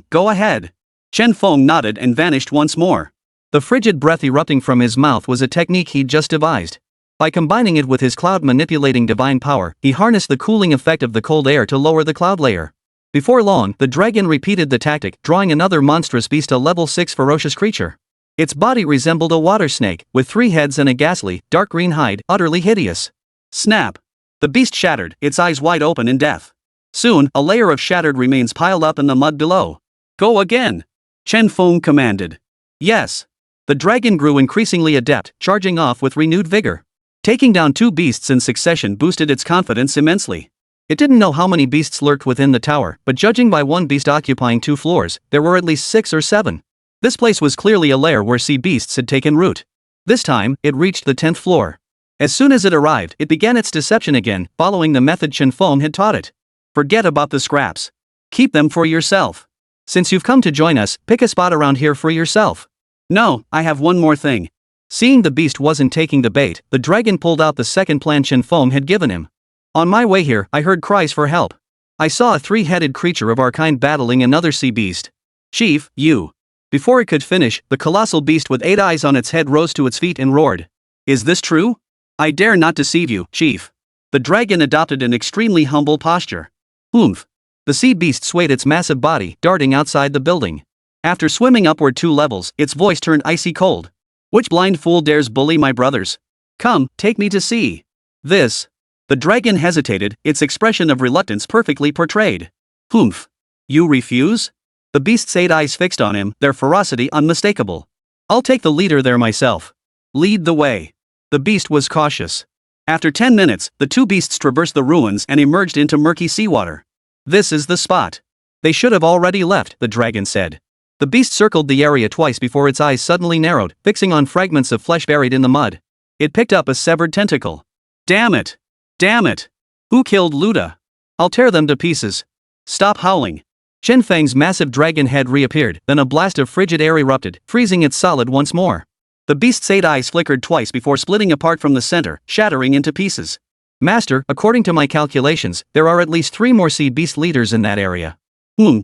Go ahead. Chen Feng nodded and vanished once more. The frigid breath erupting from his mouth was a technique he'd just devised. By combining it with his cloud-manipulating divine power, he harnessed the cooling effect of the cold air to lower the cloud layer. Before long, the dragon repeated the tactic, drawing another monstrous beast, a level 6 ferocious creature. Its body resembled a water snake, with 3 heads and a ghastly, dark green hide, utterly hideous. Snap! The beast shattered, its eyes wide open in death. Soon, a layer of shattered remains piled up in the mud below. Go again! Chen Feng commanded. Yes. The dragon grew increasingly adept, charging off with renewed vigor. Taking down 2 beasts in succession boosted its confidence immensely. It didn't know how many beasts lurked within the tower, but judging by one beast occupying 2 floors, there were at least 6 or 7. This place was clearly a lair where sea beasts had taken root. This time, it reached the 10th floor. As soon as it arrived, it began its deception again, following the method Chen Feng had taught it. Forget about the scraps. Keep them for yourself. Since you've come to join us, pick a spot around here for yourself. No, I have one more thing. Seeing the beast wasn't taking the bait, the dragon pulled out the second plan Chen Feng had given him. On my way here, I heard cries for help. I saw a 3-headed creature of our kind battling another sea beast. Chief, you. Before it could finish, the colossal beast with 8 eyes on its head rose to its feet and roared. Is this true? I dare not deceive you, Chief. The dragon adopted an extremely humble posture. Oomph. The sea beast swayed its massive body, darting outside the building. After swimming upward 2 levels, its voice turned icy cold. Which blind fool dares bully my brothers? Come, take me to sea. This. The dragon hesitated, its expression of reluctance perfectly portrayed. Oomph. You refuse? The beast's 8 eyes fixed on him, their ferocity unmistakable. I'll take the leader there myself. Lead the way. The beast was cautious. After 10 minutes, the 2 beasts traversed the ruins and emerged into murky seawater. This is the spot. They should have already left, the dragon said. The beast circled the area twice before its eyes suddenly narrowed, fixing on fragments of flesh buried in the mud. It picked up a severed tentacle. Damn it! Damn it! Who killed Luda? I'll tear them to pieces. Stop howling. Chen Feng's massive dragon head reappeared, then a blast of frigid air erupted, freezing it solid once more. The beast's 8 eyes flickered twice before splitting apart from the center, shattering into pieces. Master, according to my calculations, there are at least 3 more sea beast leaders in that area.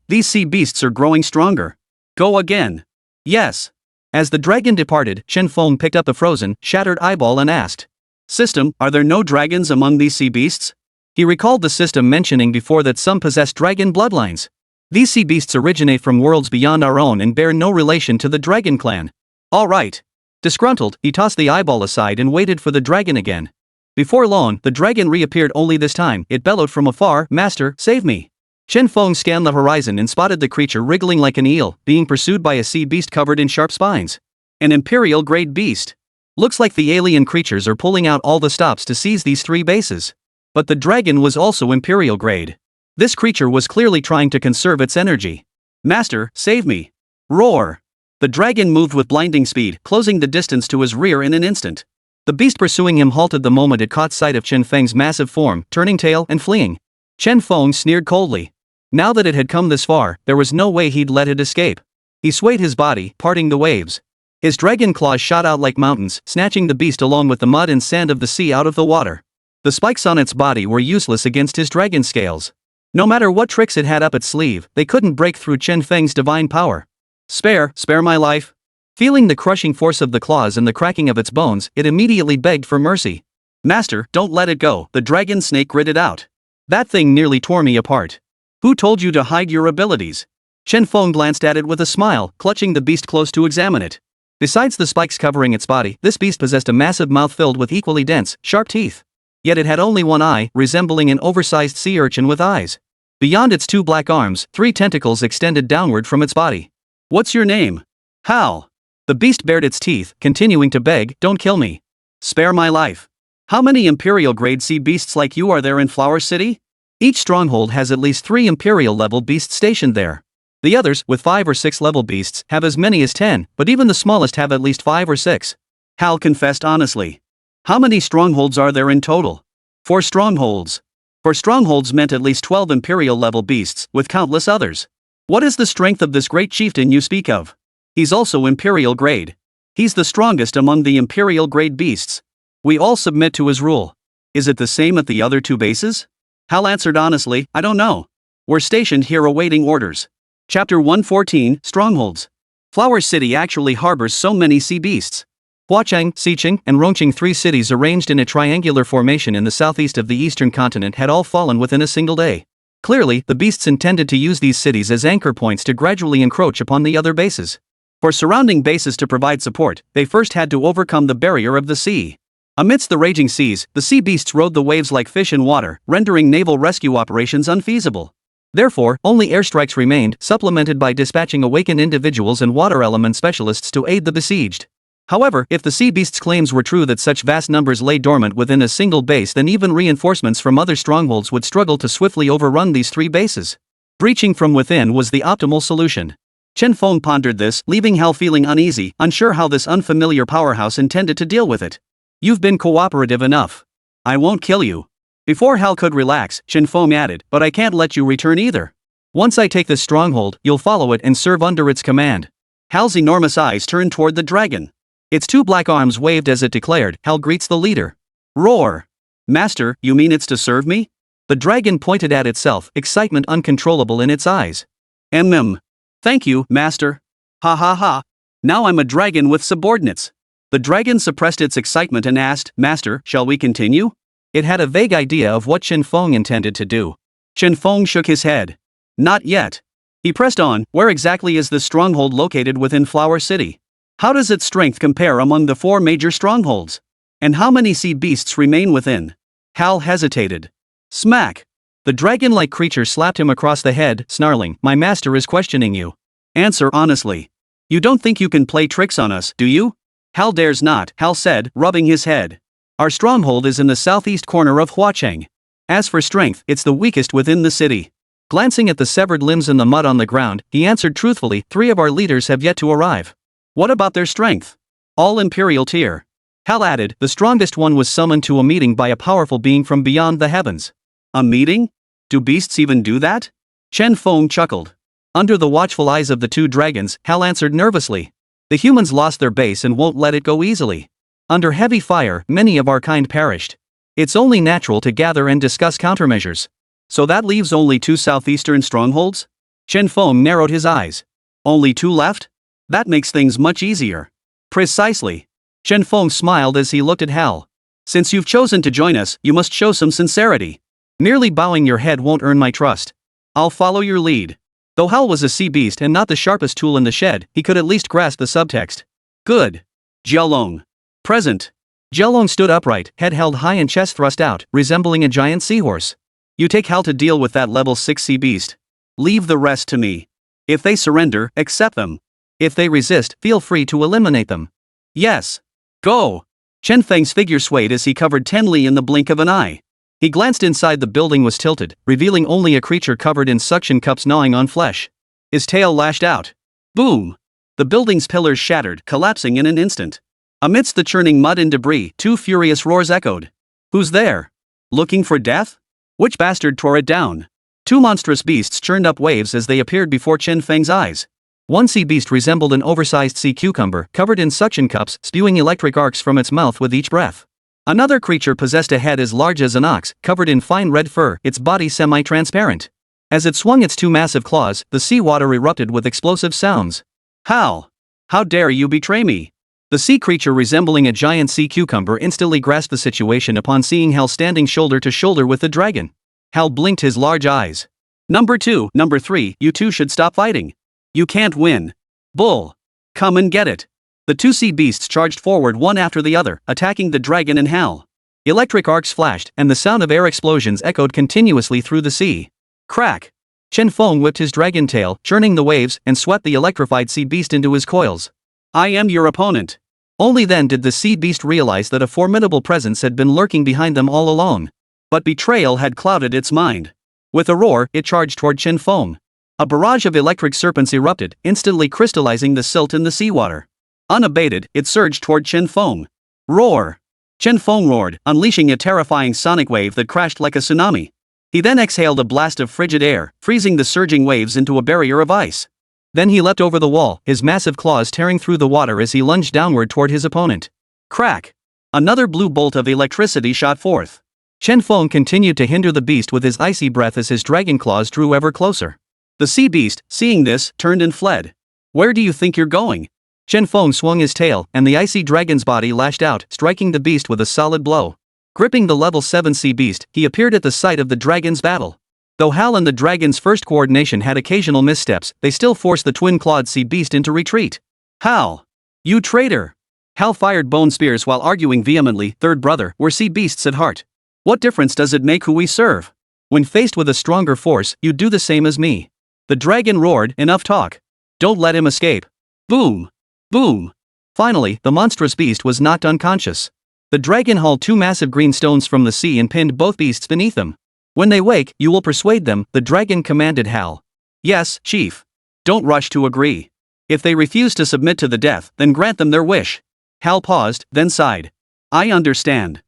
These sea beasts are growing stronger. Go again. Yes. As the dragon departed, Chen Feng picked up the frozen, shattered eyeball and asked. System, are there no dragons among these sea beasts? He recalled the system mentioning before that some possess dragon bloodlines. These sea beasts originate from worlds beyond our own and bear no relation to the dragon clan. All right. Disgruntled, he tossed the eyeball aside and waited for the dragon again. Before long, the dragon reappeared, only this time, it bellowed from afar, Master, save me. Chen Feng scanned the horizon and spotted the creature wriggling like an eel, being pursued by a sea beast covered in sharp spines. An imperial-grade beast. Looks like the alien creatures are pulling out all the stops to seize these 3 bases. But the dragon was also imperial-grade. This creature was clearly trying to conserve its energy. Master, save me. Roar. The dragon moved with blinding speed, closing the distance to his rear in an instant. The beast pursuing him halted the moment it caught sight of Chen Feng's massive form, turning tail and fleeing. Chen Feng sneered coldly. Now that it had come this far, there was no way he'd let it escape. He swayed his body, parting the waves. His dragon claws shot out like mountains, snatching the beast along with the mud and sand of the sea out of the water. The spikes on its body were useless against his dragon scales. No matter what tricks it had up its sleeve, they couldn't break through Chen Feng's divine power. Spare my life. Feeling the crushing force of the claws and the cracking of its bones, it immediately begged for mercy. Master, don't let it go, the dragon snake gritted out. That thing nearly tore me apart. Who told you to hide your abilities? Chen Feng glanced at it with a smile, clutching the beast close to examine it. Besides the spikes covering its body, this beast possessed a massive mouth filled with equally dense, sharp teeth. Yet it had only 1 eye, resembling an oversized sea urchin with eyes. Beyond its 2 black arms, 3 tentacles extended downward from its body. What's your name? Hal. The beast bared its teeth, continuing to beg, don't kill me. Spare my life. How many imperial-grade sea beasts like you are there in Flower City? Each stronghold has at least 3 imperial-level beasts stationed there. The others, with 5 or 6 level beasts, have as many as 10, but even the smallest have at least 5 or 6. Hal confessed honestly. How many strongholds are there in total? 4 strongholds. 4 strongholds meant at least 12 imperial-level beasts, with countless others. What is the strength of this great chieftain you speak of? He's also imperial grade. He's the strongest among the imperial grade beasts. We all submit to his rule. Is it the same at the other 2 bases? Hal answered honestly, I don't know. We're stationed here awaiting orders. Chapter 114, Strongholds. Flower City actually harbors so many sea beasts. Huacheng, Xiqing, and Rongqing, 3 cities arranged in a triangular formation in the southeast of the eastern continent, had all fallen within a single day. Clearly, the beasts intended to use these cities as anchor points to gradually encroach upon the other bases. For surrounding bases to provide support, they first had to overcome the barrier of the sea. Amidst the raging seas, the sea beasts rode the waves like fish in water, rendering naval rescue operations unfeasible. Therefore, only airstrikes remained, supplemented by dispatching awakened individuals and water element specialists to aid the besieged. However, if the sea beasts' claims were true that such vast numbers lay dormant within a single base, then even reinforcements from other strongholds would struggle to swiftly overrun these 3 bases. Breaching from within was the optimal solution. Chen Feng pondered this, leaving Hal feeling uneasy, unsure how this unfamiliar powerhouse intended to deal with it. You've been cooperative enough. I won't kill you. Before Hal could relax, Chen Feng added, but I can't let you return either. Once I take this stronghold, you'll follow it and serve under its command. Hal's enormous eyes turned toward the dragon. Its 2 black arms waved as it declared, Hal greets the leader. Roar. Master, you mean it's to serve me? The dragon pointed at itself, excitement uncontrollable in its eyes. Thank you, master. Ha ha ha. Now I'm a dragon with subordinates. The dragon suppressed its excitement and asked, Master, shall we continue? It had a vague idea of what Chen Feng intended to do. Chen Feng shook his head. Not yet. He pressed on. Where exactly is this stronghold located within Flower City? How does its strength compare among the 4 major strongholds? And how many sea beasts remain within? Hal hesitated. Smack! The dragon-like creature slapped him across the head, snarling, "My master is questioning you. Answer honestly. You don't think you can play tricks on us, do you?" Hal dares not, Hal said, rubbing his head. Our stronghold is in the southeast corner of Huacheng. As for strength, it's the weakest within the city. Glancing at the severed limbs in the mud on the ground, he answered truthfully, 3 of our leaders have yet to arrive. What about their strength? All Imperial tier. Hal added, the strongest one was summoned to a meeting by a powerful being from beyond the heavens. A meeting? Do beasts even do that? Chen Feng chuckled. Under the watchful eyes of the 2 dragons, Hal answered nervously. The humans lost their base and won't let it go easily. Under heavy fire, many of our kind perished. It's only natural to gather and discuss countermeasures. So that leaves only 2 southeastern strongholds? Chen Feng narrowed his eyes. Only 2 left? That makes things much easier. Precisely. Chen Feng smiled as he looked at Hal. Since you've chosen to join us, you must show some sincerity. Merely bowing your head won't earn my trust. I'll follow your lead. Though Hal was a sea beast and not the sharpest tool in the shed, he could at least grasp the subtext. Good. Jialong. Present. Jialong stood upright, head held high and chest thrust out, resembling a giant seahorse. You take Hal to deal with that level 6 sea beast. Leave the rest to me. If they surrender, accept them. If they resist, feel free to eliminate them. Yes. Go. Chen Feng's figure swayed as he covered Tenli in the blink of an eye. He glanced inside. The building was tilted, revealing only a creature covered in suction cups gnawing on flesh. His tail lashed out. Boom! The building's pillars shattered, collapsing in an instant. Amidst the churning mud and debris, 2 furious roars echoed. Who's there? Looking for death? Which bastard tore it down? 2 monstrous beasts churned up waves as they appeared before Chen Feng's eyes. One sea beast resembled an oversized sea cucumber, covered in suction cups, spewing electric arcs from its mouth with each breath. Another creature possessed a head as large as an ox, covered in fine red fur, its body semi-transparent. As it swung its 2 massive claws, the seawater erupted with explosive sounds. How dare you betray me? The sea creature resembling a giant sea cucumber instantly grasped the situation upon seeing Hal standing shoulder to shoulder with the dragon. Hal blinked his large eyes. Number 2, Number 3, you 2 should stop fighting. You can't win. Bull. Come and get it. The 2 sea beasts charged forward one after the other, attacking the dragon and Hal. Electric arcs flashed, and the sound of air explosions echoed continuously through the sea. Crack! Chen Feng whipped his dragon tail, churning the waves, and swept the electrified sea beast into his coils. I am your opponent. Only then did the sea beast realize that a formidable presence had been lurking behind them all along. But betrayal had clouded its mind. With a roar, it charged toward Chen Feng. A barrage of electric serpents erupted, instantly crystallizing the silt in the seawater. Unabated, it surged toward Chen Feng. Roar! Chen Feng roared, unleashing a terrifying sonic wave that crashed like a tsunami. He then exhaled a blast of frigid air, freezing the surging waves into a barrier of ice. Then he leapt over the wall, his massive claws tearing through the water as he lunged downward toward his opponent. Crack! Another blue bolt of electricity shot forth. Chen Feng continued to hinder the beast with his icy breath as his dragon claws drew ever closer. The sea beast, seeing this, turned and fled. Where do you think you're going? Chen Feng swung his tail, and the icy dragon's body lashed out, striking the beast with a solid blow. Gripping the level 7 sea beast, he appeared at the site of the dragon's battle. Though Hal and the dragon's first coordination had occasional missteps, they still forced the twin-clawed sea beast into retreat. Hal! You traitor! Hal fired bone spears while arguing vehemently, third brother, we're sea beasts at heart. What difference does it make who we serve? When faced with a stronger force, you do the same as me. The dragon roared, enough talk. Don't let him escape. Boom! Boom! Finally, the monstrous beast was knocked unconscious. The dragon hauled 2 massive green stones from the sea and pinned both beasts beneath them. When they wake, you will persuade them, the dragon commanded Hal. Yes, chief. Don't rush to agree. If they refuse to submit to the death, then grant them their wish. Hal paused, then sighed. I understand.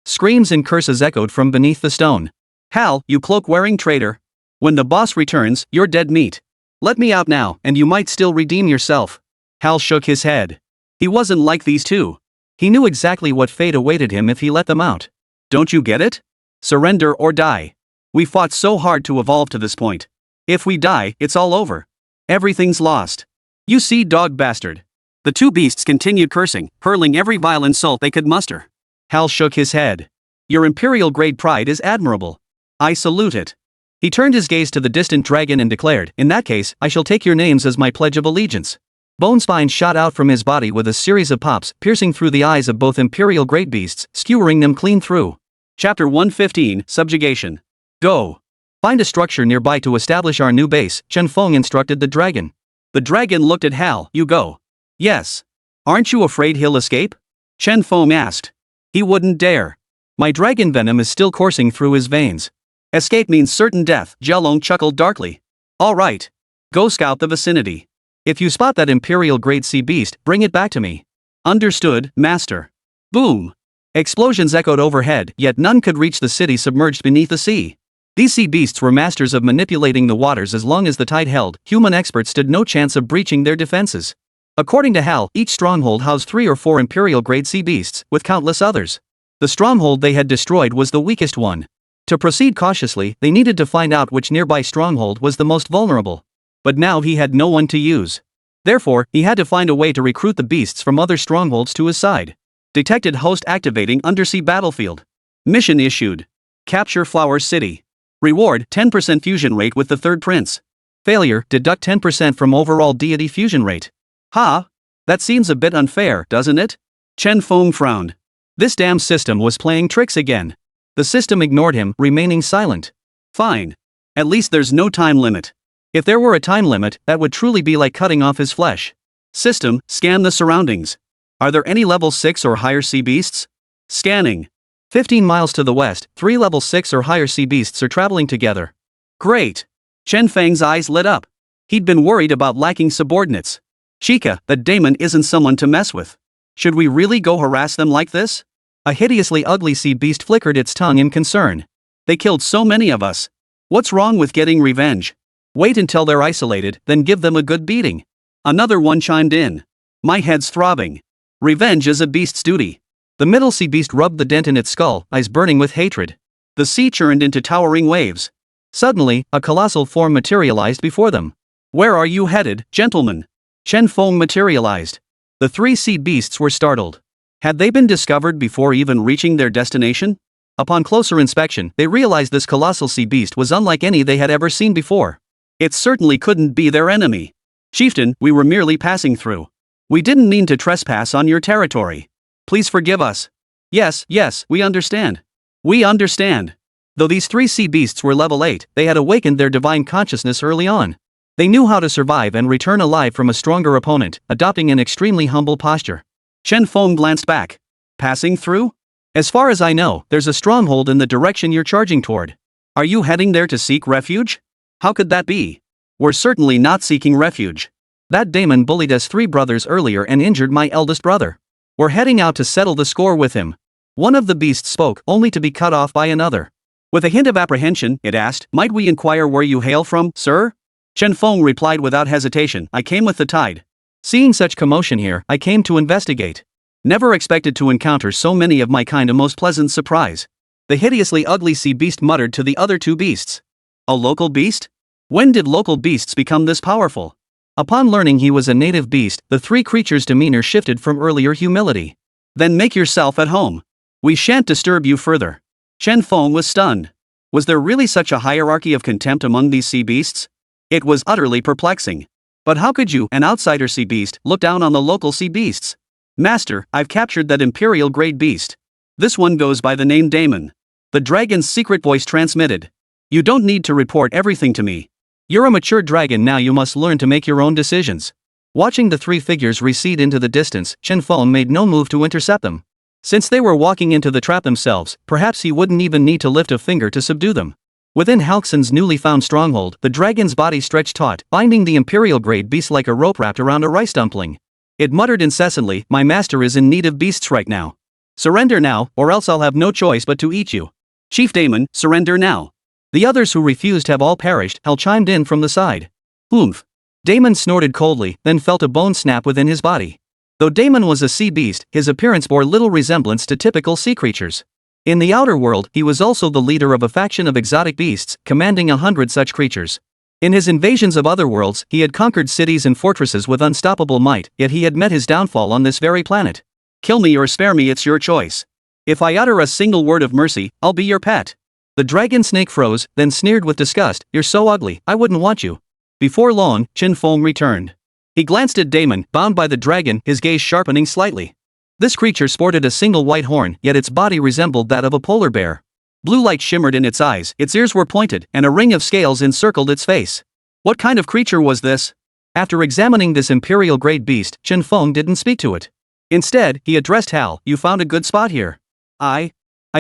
Screams and curses echoed from beneath the stone. Hal, you cloak-wearing traitor. When the boss returns, you're dead meat. Let me out now, and you might still redeem yourself. Hal shook his head. He wasn't like these 2. He knew exactly what fate awaited him if he let them out. Don't you get it? Surrender or die. We fought so hard to evolve to this point. If we die, it's all over. Everything's lost. You sea dog bastard. The 2 beasts continued cursing, hurling every vile insult they could muster. Hal shook his head. Your imperial-grade pride is admirable. I salute it. He turned his gaze to the distant dragon and declared, in that case, I shall take your names as my pledge of allegiance. Bone spines shot out from his body with a series of pops, piercing through the eyes of both imperial great beasts, skewering them clean through. Chapter 115, Subjugation. Go. Find a structure nearby to establish our new base, Chen Feng instructed the dragon. The dragon looked at Hal. You go. Yes. Aren't you afraid he'll escape? Chen Feng asked. He wouldn't dare. My dragon venom is still coursing through his veins. Escape means certain death, Jialong chuckled darkly. All right. Go scout the vicinity. If you spot that imperial-grade sea beast, bring it back to me. Understood, master. Boom. Explosions echoed overhead, yet none could reach the city submerged beneath the sea. These sea beasts were masters of manipulating the waters as long as the tide held. Human experts stood no chance of breaching their defenses. According to Hal, each stronghold housed 3 or 4 imperial-grade sea beasts, with countless others. The stronghold they had destroyed was the weakest one. To proceed cautiously, they needed to find out which nearby stronghold was the most vulnerable. But now he had no one to use. Therefore, he had to find a way to recruit the beasts from other strongholds to his side. Detected host activating undersea battlefield. Mission issued. Capture Flower City. Reward 10% fusion rate with the third prince. Failure, deduct 10% from overall deity fusion rate. Ha! That seems a bit unfair, doesn't it? Chen Feng frowned. This damn system was playing tricks again. The system ignored him, remaining silent. Fine. At least there's no time limit. If there were a time limit, that would truly be like cutting off his flesh. System, scan the surroundings. Are there any level 6 or higher sea beasts? Scanning. 15 miles to the west, 3 level 6 or higher sea beasts are traveling together. Great. Chen Feng's eyes lit up. He'd been worried about lacking subordinates. Chica, that daemon isn't someone to mess with. Should we really go harass them like this? A hideously ugly sea beast flickered its tongue in concern. They killed so many of us. What's wrong with getting revenge? Wait until they're isolated, then give them a good beating. Another one chimed in. My head's throbbing. Revenge is a beast's duty. The middle sea beast rubbed the dent in its skull, eyes burning with hatred. The sea churned into towering waves. Suddenly, a colossal form materialized before them. Where are you headed, gentlemen? Chen Feng materialized. The 3 sea beasts were startled. Had they been discovered before even reaching their destination? Upon closer inspection, they realized this colossal sea beast was unlike any they had ever seen before. It certainly couldn't be their enemy. Chieftain, we were merely passing through. We didn't mean to trespass on your territory. Please forgive us. Yes, we understand. We understand. Though these 3 sea beasts were level 8, they had awakened their divine consciousness early on. They knew how to survive and return alive from a stronger opponent, adopting an extremely humble posture. Chen Feng glanced back. Passing through? As far as I know, there's a stronghold in the direction you're charging toward. Are you heading there to seek refuge? How could that be? We're certainly not seeking refuge. That daemon bullied us 3 brothers earlier and injured my eldest brother. We're heading out to settle the score with him. One of the beasts spoke, only to be cut off by another. With a hint of apprehension, it asked, Might we inquire where you hail from, sir? Chen Feng replied without hesitation, I came with the tide. Seeing such commotion here, I came to investigate. Never expected to encounter so many of my kind, a most pleasant surprise. The hideously ugly sea beast muttered to the other 2 beasts. A local beast? When did local beasts become this powerful? Upon learning he was a native beast, the 3 creatures' demeanor shifted from earlier humility. Then make yourself at home. We shan't disturb you further. Chen Feng was stunned. Was there really such a hierarchy of contempt among these sea beasts? It was utterly perplexing. But how could you, an outsider sea beast, look down on the local sea beasts? Master, I've captured that imperial-grade beast. This one goes by the name Daemon. The dragon's secret voice transmitted. You don't need to report everything to me. You're a mature dragon now, you must learn to make your own decisions. Watching the 3 figures recede into the distance, Chen Feng made no move to intercept them. Since they were walking into the trap themselves, perhaps he wouldn't even need to lift a finger to subdue them. Within Halkson's newly found stronghold, the dragon's body stretched taut, binding the imperial-grade beast like a rope wrapped around a rice dumpling. It muttered incessantly, My master is in need of beasts right now. Surrender now, or else I'll have no choice but to eat you. Chief Daemon, surrender now. The others who refused have all perished, Hal chimed in from the side. Oomph. Daemon snorted coldly, then felt a bone snap within his body. Though Daemon was a sea beast, his appearance bore little resemblance to typical sea creatures. In the outer world, he was also the leader of a faction of exotic beasts, commanding 100 such creatures. In his invasions of other worlds, he had conquered cities and fortresses with unstoppable might, yet he had met his downfall on this very planet. Kill me or spare me, it's your choice. If I utter a single word of mercy, I'll be your pet. The dragon snake froze, then sneered with disgust, "You're so ugly, I wouldn't want you." Before long, Chen Feng returned. He glanced at Damon, bound by the dragon, his gaze sharpening slightly. This creature sported a single white horn, yet its body resembled that of a polar bear. Blue light shimmered in its eyes, its ears were pointed, and a ring of scales encircled its face. What kind of creature was this? After examining this imperial-grade beast, Chen Feng didn't speak to it. Instead, he addressed Hal. "You found a good spot here." I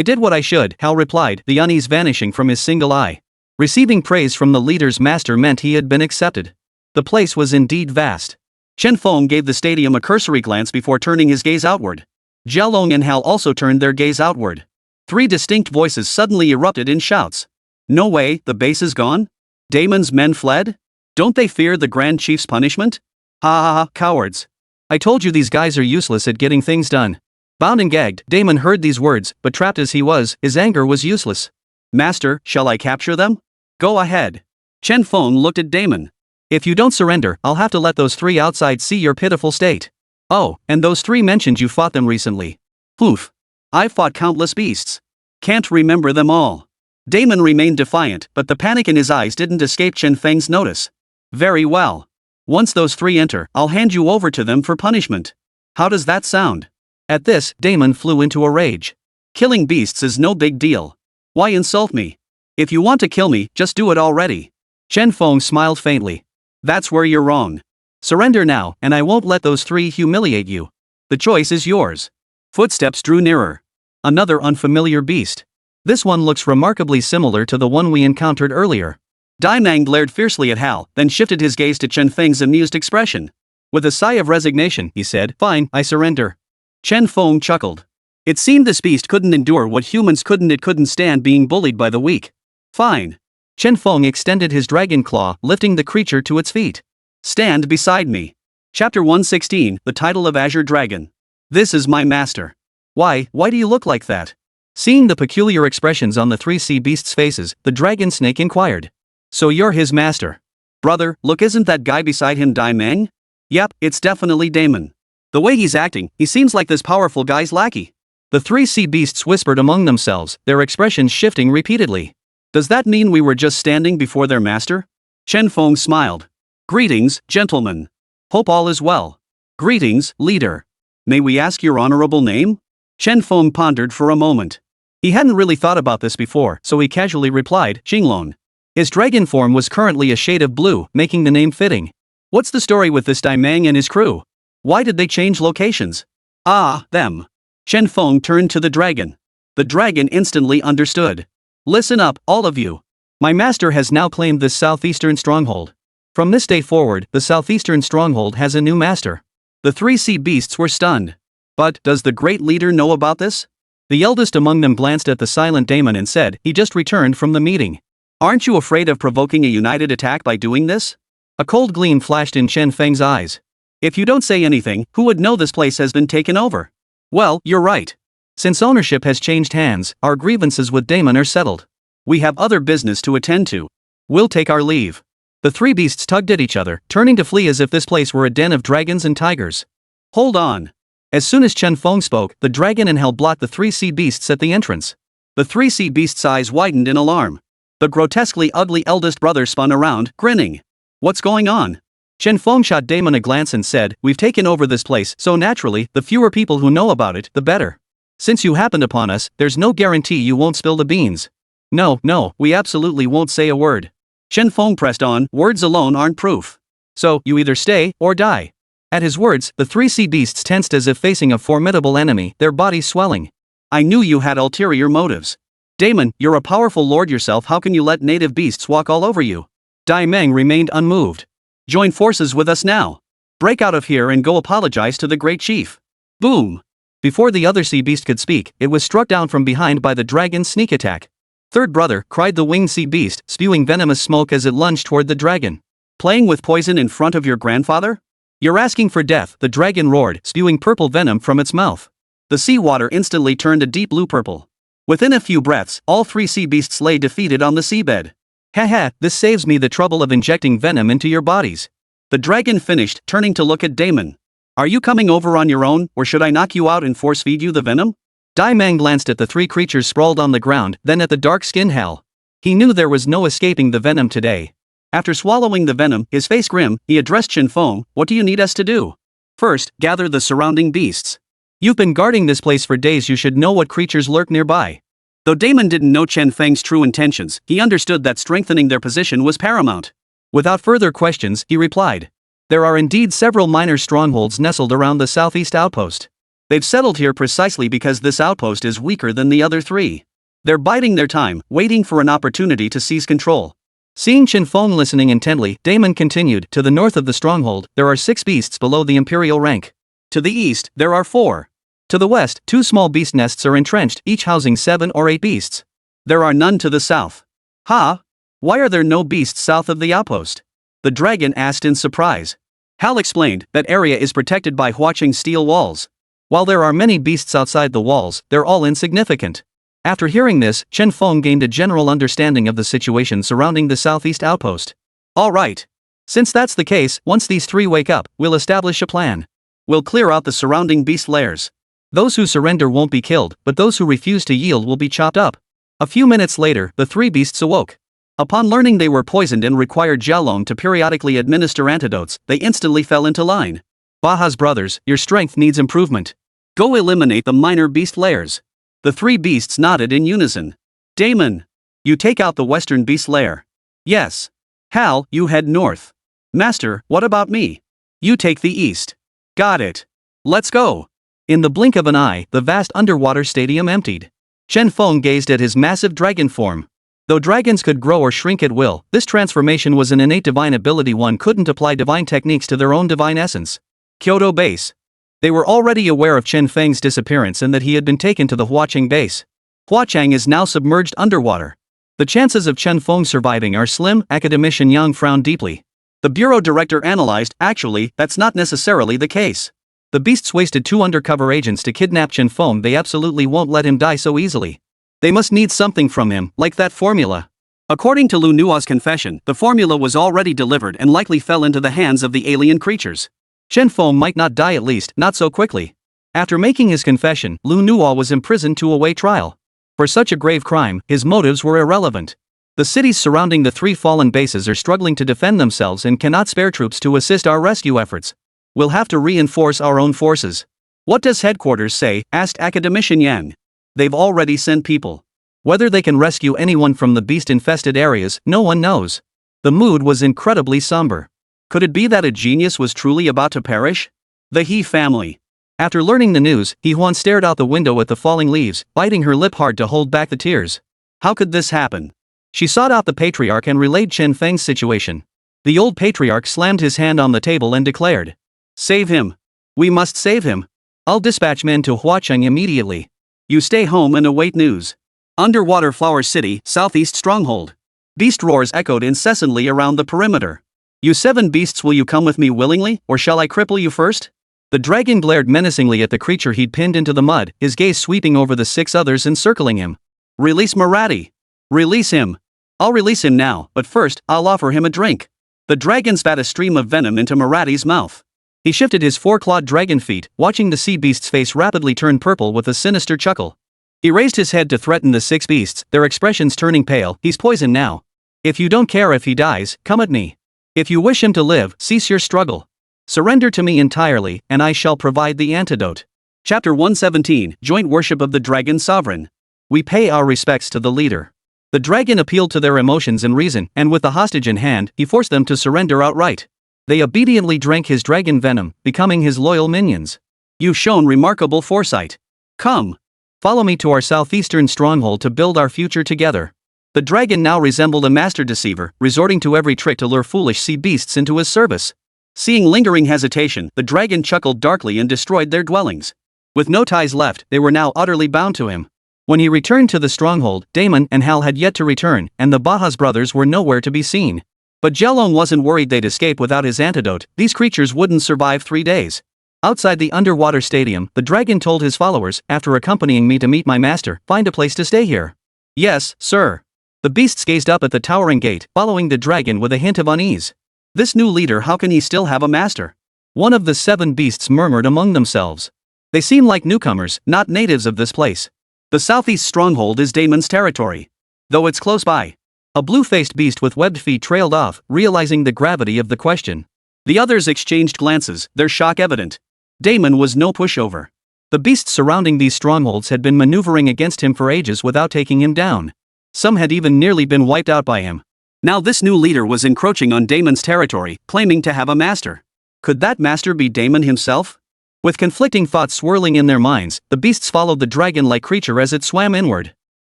did what I should," Hal replied, the unease vanishing from his single eye. Receiving praise from the leader's master meant he had been accepted. The place was indeed vast. Chen Feng gave the stadium a cursory glance before turning his gaze outward. Jialong and Hal also turned their gaze outward. 3 distinct voices suddenly erupted in shouts. "No way, the base is gone? Damon's men fled? Don't they fear the Grand Chief's punishment? Ha ha ha, cowards. I told you these guys are useless at getting things done." Bound and gagged, Damon heard these words, but trapped as he was, his anger was useless. "Master, shall I capture them?" "Go ahead." Chen Feng looked at Damon. "If you don't surrender, I'll have to let those 3 outside see your pitiful state." "Oh, and those 3 mentioned you fought them recently." "Oof. I've fought countless beasts. Can't remember them all." Damon remained defiant, but the panic in his eyes didn't escape Chen Feng's notice. "Very well. Once those 3 enter, I'll hand you over to them for punishment. How does that sound?" At this, Damon flew into a rage. "Killing beasts is no big deal. Why insult me? If you want to kill me, just do it already." Chen Feng smiled faintly. "That's where you're wrong. Surrender now, and I won't let those 3 humiliate you. The choice is yours." Footsteps drew nearer. Another unfamiliar beast. This one looks remarkably similar to the one we encountered earlier. Daimang glared fiercely at Hal, then shifted his gaze to Chen Feng's amused expression. With a sigh of resignation, he said, "Fine, I surrender." Chen Feng chuckled. It seemed this beast couldn't endure what humans couldn't. It couldn't stand being bullied by the weak. "Fine." Chen Feng extended his dragon claw, lifting the creature to its feet. "Stand beside me." Chapter 116, The Title of Azure Dragon. "This is my master." Why do you look like that?" Seeing the peculiar expressions on the 3 sea beasts' faces, the dragon snake inquired. "So you're his master?" "Brother, look, isn't that guy beside him Daimang?" "Yep, it's definitely Damon. The way he's acting, he seems like this powerful guy's lackey." The 3 sea beasts whispered among themselves, their expressions shifting repeatedly. "Does that mean we were just standing before their master?" Chen Feng smiled. "Greetings, gentlemen. Hope all is well." "Greetings, leader. May we ask your honorable name?" Chen Feng pondered for a moment. He hadn't really thought about this before, so he casually replied, "Jinglong." His dragon form was currently a shade of blue, making the name fitting. What's the story with this Daimang and his crew? Why did they change locations? "Ah, them." Chen Feng turned to the dragon. The dragon instantly understood. "Listen up, all of you. My master has now claimed this southeastern stronghold. From this day forward, the southeastern stronghold has a new master." The 3 sea beasts were stunned. "But, does the great leader know about this?" The eldest among them glanced at the silent Damon and said, "He just returned from the meeting. Aren't you afraid of provoking a united attack by doing this?" A cold gleam flashed in Chen Feng's eyes. "If you don't say anything, who would know this place has been taken over?" "Well, you're right. Since ownership has changed hands, our grievances with Damon are settled. We have other business to attend to. We'll take our leave." The 3 beasts tugged at each other, turning to flee as if this place were a den of dragons and tigers. "Hold on." As soon as Chen Feng spoke, the dragon and Hal blocked the 3 sea beasts at the entrance. The 3 sea beasts' eyes widened in alarm. The grotesquely ugly eldest brother spun around, grinning. "What's going on?" Chen Feng shot Damon a glance and said, "We've taken over this place, so naturally, the fewer people who know about it, the better. Since you happened upon us, there's no guarantee you won't spill the beans." No, we absolutely won't say a word." Chen Feng pressed on, "Words alone aren't proof. So, you either stay, or die." At his words, the 3 sea beasts tensed as if facing a formidable enemy, their bodies swelling. "I knew you had ulterior motives. Damon, you're a powerful lord yourself, how can you let native beasts walk all over you?" Daimang remained unmoved. "Join forces with us now. Break out of here and go apologize to the great chief." Boom! Before the other sea beast could speak, it was struck down from behind by the dragon's sneak attack. "Third brother," cried the winged sea beast, spewing venomous smoke as it lunged toward the dragon. "Playing with poison in front of your grandfather? You're asking for death," the dragon roared, spewing purple venom from its mouth. The seawater instantly turned a deep blue-purple. Within a few breaths, all 3 sea beasts lay defeated on the seabed. "Ha, this saves me the trouble of injecting venom into your bodies." The dragon finished, turning to look at Damon. "Are you coming over on your own, or should I knock you out and force-feed you the venom?" Daimang glanced at the three creatures sprawled on the ground, then at the dark-skinned Hal. He knew there was no escaping the venom today. After swallowing the venom, his face grim, he addressed Chen Feng. What do you need us to do? First, gather the surrounding beasts. You've been guarding this place for days, you should know what creatures lurk nearby. Though Damon didn't know Chen Feng's true intentions, he understood that strengthening their position was paramount. Without further questions, he replied. There are indeed several minor strongholds nestled around the southeast outpost. They've settled here precisely because this outpost is weaker than the other three. They're biding their time, waiting for an opportunity to seize control. Seeing Chen Feng listening intently, Damon continued, to the north of the stronghold, there are 6 beasts below the imperial rank. To the east, there are 4. To the west, 2 small beast nests are entrenched, each housing 7 or 8 beasts. There are none to the south. Ha? Why are there no beasts south of the outpost? The dragon asked in surprise. Hal explained, that area is protected by watching steel walls. While there are many beasts outside the walls, they're all insignificant. After hearing this, Chen Feng gained a general understanding of the situation surrounding the southeast outpost. All right. Since that's the case, once these 3 wake up, we'll establish a plan. We'll clear out the surrounding beast lairs. Those who surrender won't be killed, but those who refuse to yield will be chopped up. A few minutes later, the 3 beasts awoke. Upon learning they were poisoned and required Jialong to periodically administer antidotes, they instantly fell into line. Baha's brothers, your strength needs improvement. Go eliminate the minor beast lairs. The 3 beasts nodded in unison. Damon, you take out the western beast lair. Yes. Hal, you head north. Master, what about me? You take the east. Got it. Let's go. In the blink of an eye, the vast underwater stadium emptied. Chen Feng gazed at his massive dragon form. Though dragons could grow or shrink at will, this transformation was an innate divine ability. One couldn't apply divine techniques to their own divine essence. Kyoto base. They were already aware of Chen Feng's disappearance and that he had been taken to the Huachang base. Huachang is now submerged underwater. The chances of Chen Feng surviving are slim. Academician Yang frowned deeply. The bureau director analyzed, actually, that's not necessarily the case. The beasts wasted 2 undercover agents to kidnap Chen Feng. They absolutely won't let him die so easily. They must need something from him, like that formula. According to Lu Nua's confession, the formula was already delivered and likely fell into the hands of the alien creatures. Chen Feng might not die, at least, not so quickly. After making his confession, Lu Nua was imprisoned to await trial. For such a grave crime, his motives were irrelevant. The cities surrounding the 3 fallen bases are struggling to defend themselves and cannot spare troops to assist our rescue efforts. We'll have to reinforce our own forces. What does headquarters say? Asked Academician Yang. They've already sent people. Whether they can rescue anyone from the beast-infested areas, no one knows. The mood was incredibly somber. Could it be that a genius was truly about to perish? The He family. After learning the news, He Huan stared out the window at the falling leaves, biting her lip hard to hold back the tears. How could this happen? She sought out the patriarch and relayed Chen Feng's situation. The old patriarch slammed his hand on the table and declared. Save him. We must save him. I'll dispatch men to Huachang immediately. You stay home and await news. Underwater Flower City, southeast stronghold. Beast roars echoed incessantly around the perimeter. You 7 beasts, will you come with me willingly, or shall I cripple you first? The dragon glared menacingly at the creature he'd pinned into the mud, his gaze sweeping over the 6 others encircling him. Release Marathi. Release him. I'll release him now, but first, I'll offer him a drink. The dragon spat a stream of venom into Marathi's mouth. He shifted his 4-clawed dragon feet, watching the sea beast's face rapidly turn purple with a sinister chuckle. He raised his head to threaten the 6 beasts, their expressions turning pale. He's poisoned now. If you don't care if he dies, come at me. If you wish him to live, cease your struggle. Surrender to me entirely, and I shall provide the antidote. Chapter 117, Joint Worship of the Dragon Sovereign. We pay our respects to the leader. The dragon appealed to their emotions and reason, and with the hostage in hand, he forced them to surrender outright. They obediently drank his dragon venom, becoming his loyal minions. You've shown remarkable foresight. Come. Follow me to our southeastern stronghold to build our future together. The dragon now resembled a master deceiver, resorting to every trick to lure foolish sea beasts into his service. Seeing lingering hesitation, the dragon chuckled darkly and destroyed their dwellings. With no ties left, they were now utterly bound to him. When he returned to the stronghold, Damon and Hal had yet to return, and the Baha's brothers were nowhere to be seen. But Jialong wasn't worried they'd escape without his antidote. These creatures wouldn't survive 3 days. Outside the underwater stadium, the dragon told his followers, after accompanying me to meet my master, find a place to stay here. Yes, sir. The beasts gazed up at the towering gate, following the dragon with a hint of unease. This new leader, how can he still have a master? One of the 7 beasts murmured among themselves. They seem like newcomers, not natives of this place. The southeast stronghold is Damon's territory. Though it's close by. A blue-faced beast with webbed feet trailed off, realizing the gravity of the question. The others exchanged glances, their shock evident. Damon was no pushover. The beasts surrounding these strongholds had been maneuvering against him for ages without taking him down. Some had even nearly been wiped out by him. Now this new leader was encroaching on Damon's territory, claiming to have a master. Could that master be Damon himself? With conflicting thoughts swirling in their minds, the beasts followed the dragon-like creature as it swam inward.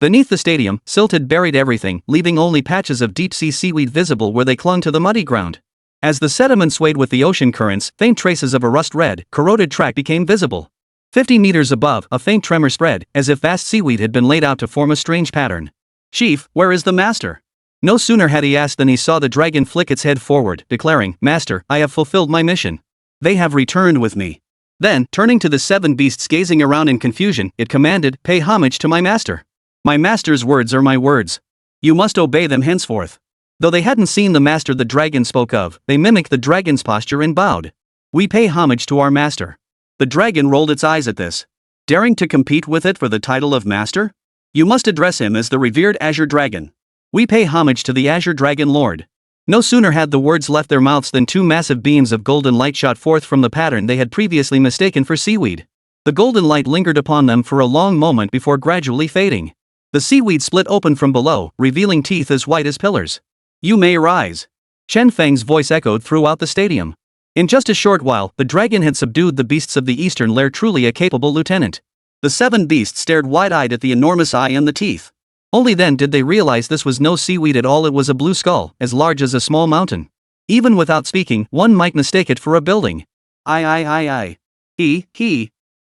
Beneath the stadium, silt had buried everything, leaving only patches of deep-sea seaweed visible where they clung to the muddy ground. As the sediment swayed with the ocean currents, faint traces of a rust-red, corroded track became visible. 50 meters above, a faint tremor spread, as if vast seaweed had been laid out to form a strange pattern. "Chief, where is the master?" No sooner had he asked than he saw the dragon flick its head forward, declaring, "Master, I have fulfilled my mission. They have returned with me." Then, turning to the 7 beasts gazing around in confusion, it commanded, "Pay homage to my master. My master's words are my words. You must obey them henceforth." Though they hadn't seen the master the dragon spoke of, they mimicked the dragon's posture and bowed. "We pay homage to our master." The dragon rolled its eyes at this. Daring to compete with it for the title of master? You must address him as the revered Azure Dragon. "We pay homage to the Azure Dragon Lord." No sooner had the words left their mouths than 2 massive beams of golden light shot forth from the pattern they had previously mistaken for seaweed. The golden light lingered upon them for a long moment before gradually fading. The seaweed split open from below, revealing teeth as white as pillars. "You may rise." Chen Feng's voice echoed throughout the stadium. In just a short while, the dragon had subdued the beasts of the eastern lair, truly a capable lieutenant. The 7 beasts stared wide-eyed at the enormous eye and the teeth. Only then did they realize this was no seaweed at all, it was a blue skull, as large as a small mountain. Even without speaking, one might mistake it for a building. I. He.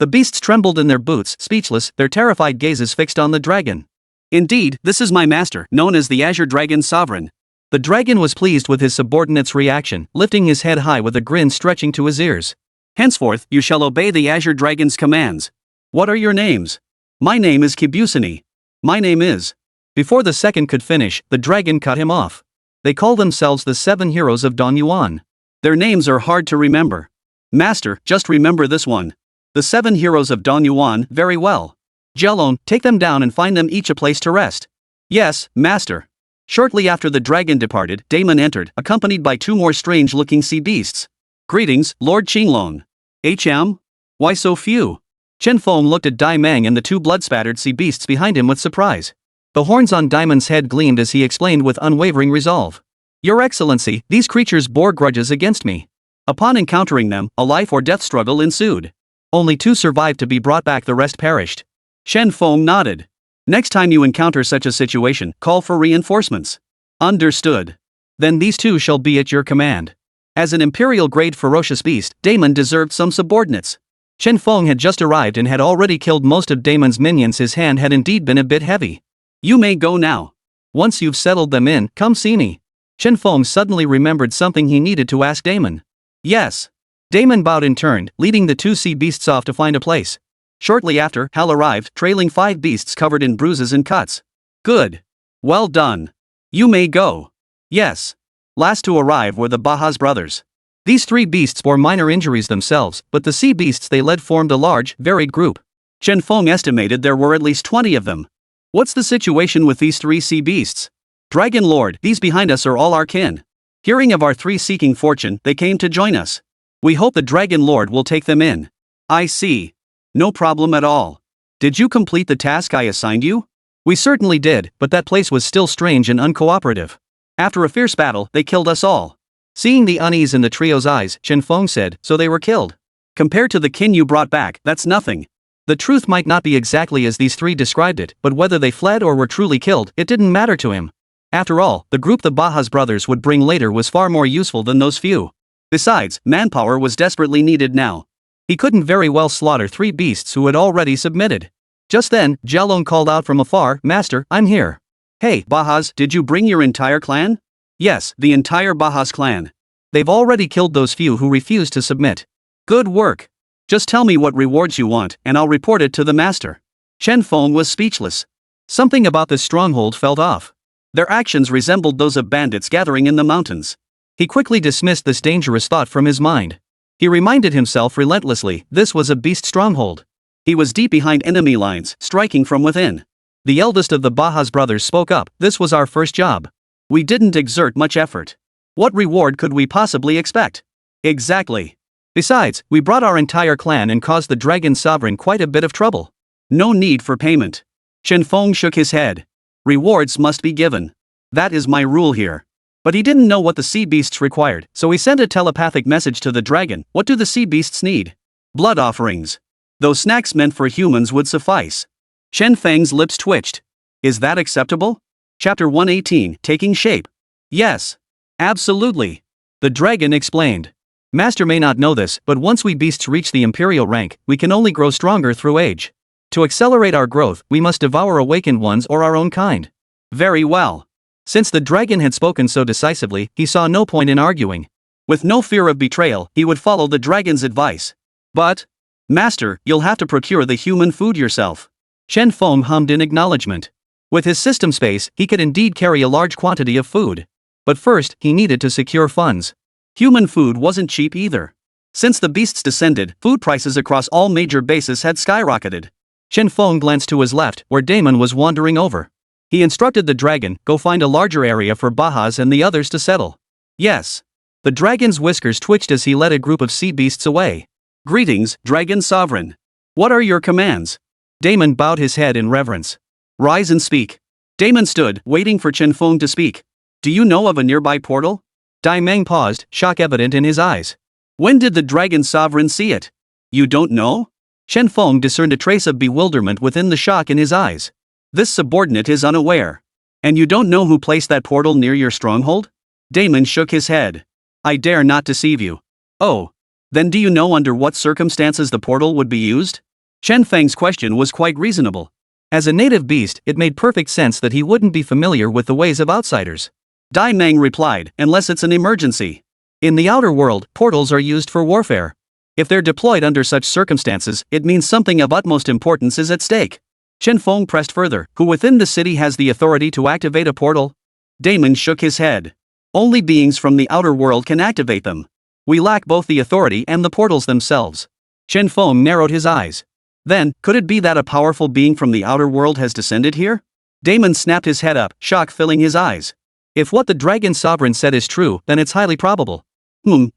The beasts trembled in their boots, speechless, their terrified gazes fixed on the dragon. "Indeed, this is my master, known as the Azure Dragon Sovereign." The dragon was pleased with his subordinate's reaction, lifting his head high with a grin stretching to his ears. "Henceforth, you shall obey the Azure Dragon's commands. What are your names?" "My name is Kibusani." "My name is..." Before the second could finish, the dragon cut him off. "They call themselves the 7 heroes of Don Yuan. Their names are hard to remember." "Master, just remember this one. The 7 heroes of Don Yuan, very well. Jelon, take them down and find them each a place to rest." "Yes, master." Shortly after the dragon departed, Damon entered, accompanied by 2 more strange-looking sea beasts. "Greetings, Lord Qinglong." "HM? Why so few?" Chen Feng looked at Dai Meng and the 2 blood-spattered sea beasts behind him with surprise. The horns on Diamond's head gleamed as he explained with unwavering resolve. "Your Excellency, these creatures bore grudges against me. Upon encountering them, a life-or-death struggle ensued. Only 2 survived to be brought back, the rest perished." Shen Feng nodded. "Next time you encounter such a situation, call for reinforcements." "Understood. Then these 2 shall be at your command." As an imperial-grade ferocious beast, Damon deserved some subordinates. Chen Feng had just arrived and had already killed most of Damon's minions. His hand had indeed been a bit heavy. "You may go now. Once you've settled them in, come see me." Chen Feng suddenly remembered something he needed to ask Damon. "Yes." Damon bowed and turned, leading the 2 sea beasts off to find a place. Shortly after, Hal arrived, trailing 5 beasts covered in bruises and cuts. "Good. Well done. You may go." "Yes." Last to arrive were the Bahas brothers. These 3 beasts bore minor injuries themselves, but the sea beasts they led formed a large, varied group. Chen Feng estimated there were at least 20 of them. "What's the situation with these 3 sea beasts?" "Dragon Lord, these behind us are all our kin. Hearing of our 3 seeking fortune, they came to join us. We hope the Dragon Lord will take them in." "I see. No problem at all. Did you complete the task I assigned you?" "We certainly did, but that place was still strange and uncooperative. After a fierce battle, they killed us all." Seeing the unease in the trio's eyes, Chen Feng said, "So they were killed. Compared to the kin you brought back, that's nothing." The truth might not be exactly as these 3 described it, but whether they fled or were truly killed, it didn't matter to him. After all, the group the Bahas brothers would bring later was far more useful than those few. Besides, manpower was desperately needed now. He couldn't very well slaughter 3 beasts who had already submitted. Just then, Jelon called out from afar, "Master, I'm here." "Hey, Bahas, did you bring your entire clan?" "Yes, the entire Bahas clan. They've already killed those few who refused to submit." "Good work. Just tell me what rewards you want, and I'll report it to the master." Chen Feng was speechless. Something about this stronghold felt off. Their actions resembled those of bandits gathering in the mountains. He quickly dismissed this dangerous thought from his mind. He reminded himself relentlessly, this was a beast stronghold. He was deep behind enemy lines, striking from within. The eldest of the Bahas brothers spoke up, this was our first job. We didn't exert much effort. What reward could we possibly expect? Exactly. Besides, we brought our entire clan and caused the dragon sovereign quite a bit of trouble. No need for payment. Chen Feng shook his head. Rewards must be given. That is my rule here. But he didn't know what the sea beasts required, so he sent a telepathic message to the dragon. What do the sea beasts need? Blood offerings. Those snacks meant for humans would suffice. Chen Feng's lips twitched. Is that acceptable? Chapter 118, Taking Shape. Yes. Absolutely. The dragon explained. Master may not know this, but once we beasts reach the imperial rank, we can only grow stronger through age. To accelerate our growth, we must devour awakened ones or our own kind. Very well. Since the dragon had spoken so decisively, he saw no point in arguing. With no fear of betrayal, he would follow the dragon's advice. But, Master, you'll have to procure the human food yourself. Chen Feng hummed in acknowledgement. With his system space, he could indeed carry a large quantity of food. But first, he needed to secure funds. Human food wasn't cheap either. Since the beasts descended, food prices across all major bases had skyrocketed. Chen Feng glanced to his left, where Damon was wandering over. He instructed the dragon, go find a larger area for Bahas and the others to settle. Yes. The dragon's whiskers twitched as he led a group of sea beasts away. Greetings, Dragon Sovereign. What are your commands? Damon bowed his head in reverence. Rise and speak. Damon stood, waiting for Chen Feng to speak. Do you know of a nearby portal? Dai Meng paused, shock evident in his eyes. When did the Dragon Sovereign see it? You don't know? Chen Feng discerned a trace of bewilderment within the shock in his eyes. This subordinate is unaware. And you don't know who placed that portal near your stronghold? Damon shook his head. I dare not deceive you. Oh. Then do you know under what circumstances the portal would be used? Chen Feng's question was quite reasonable. As a native beast, it made perfect sense that he wouldn't be familiar with the ways of outsiders. Dai Meng replied, unless it's an emergency. In the outer world, portals are used for warfare. If they're deployed under such circumstances, it means something of utmost importance is at stake. Chen Feng pressed further, who within the city has the authority to activate a portal? Damon shook his head. Only beings from the outer world can activate them. We lack both the authority and the portals themselves. Chen Feng narrowed his eyes. Then, could it be that a powerful being from the outer world has descended here? Damon snapped his head up, shock filling his eyes. If what the Dragon Sovereign said is true, then it's highly probable.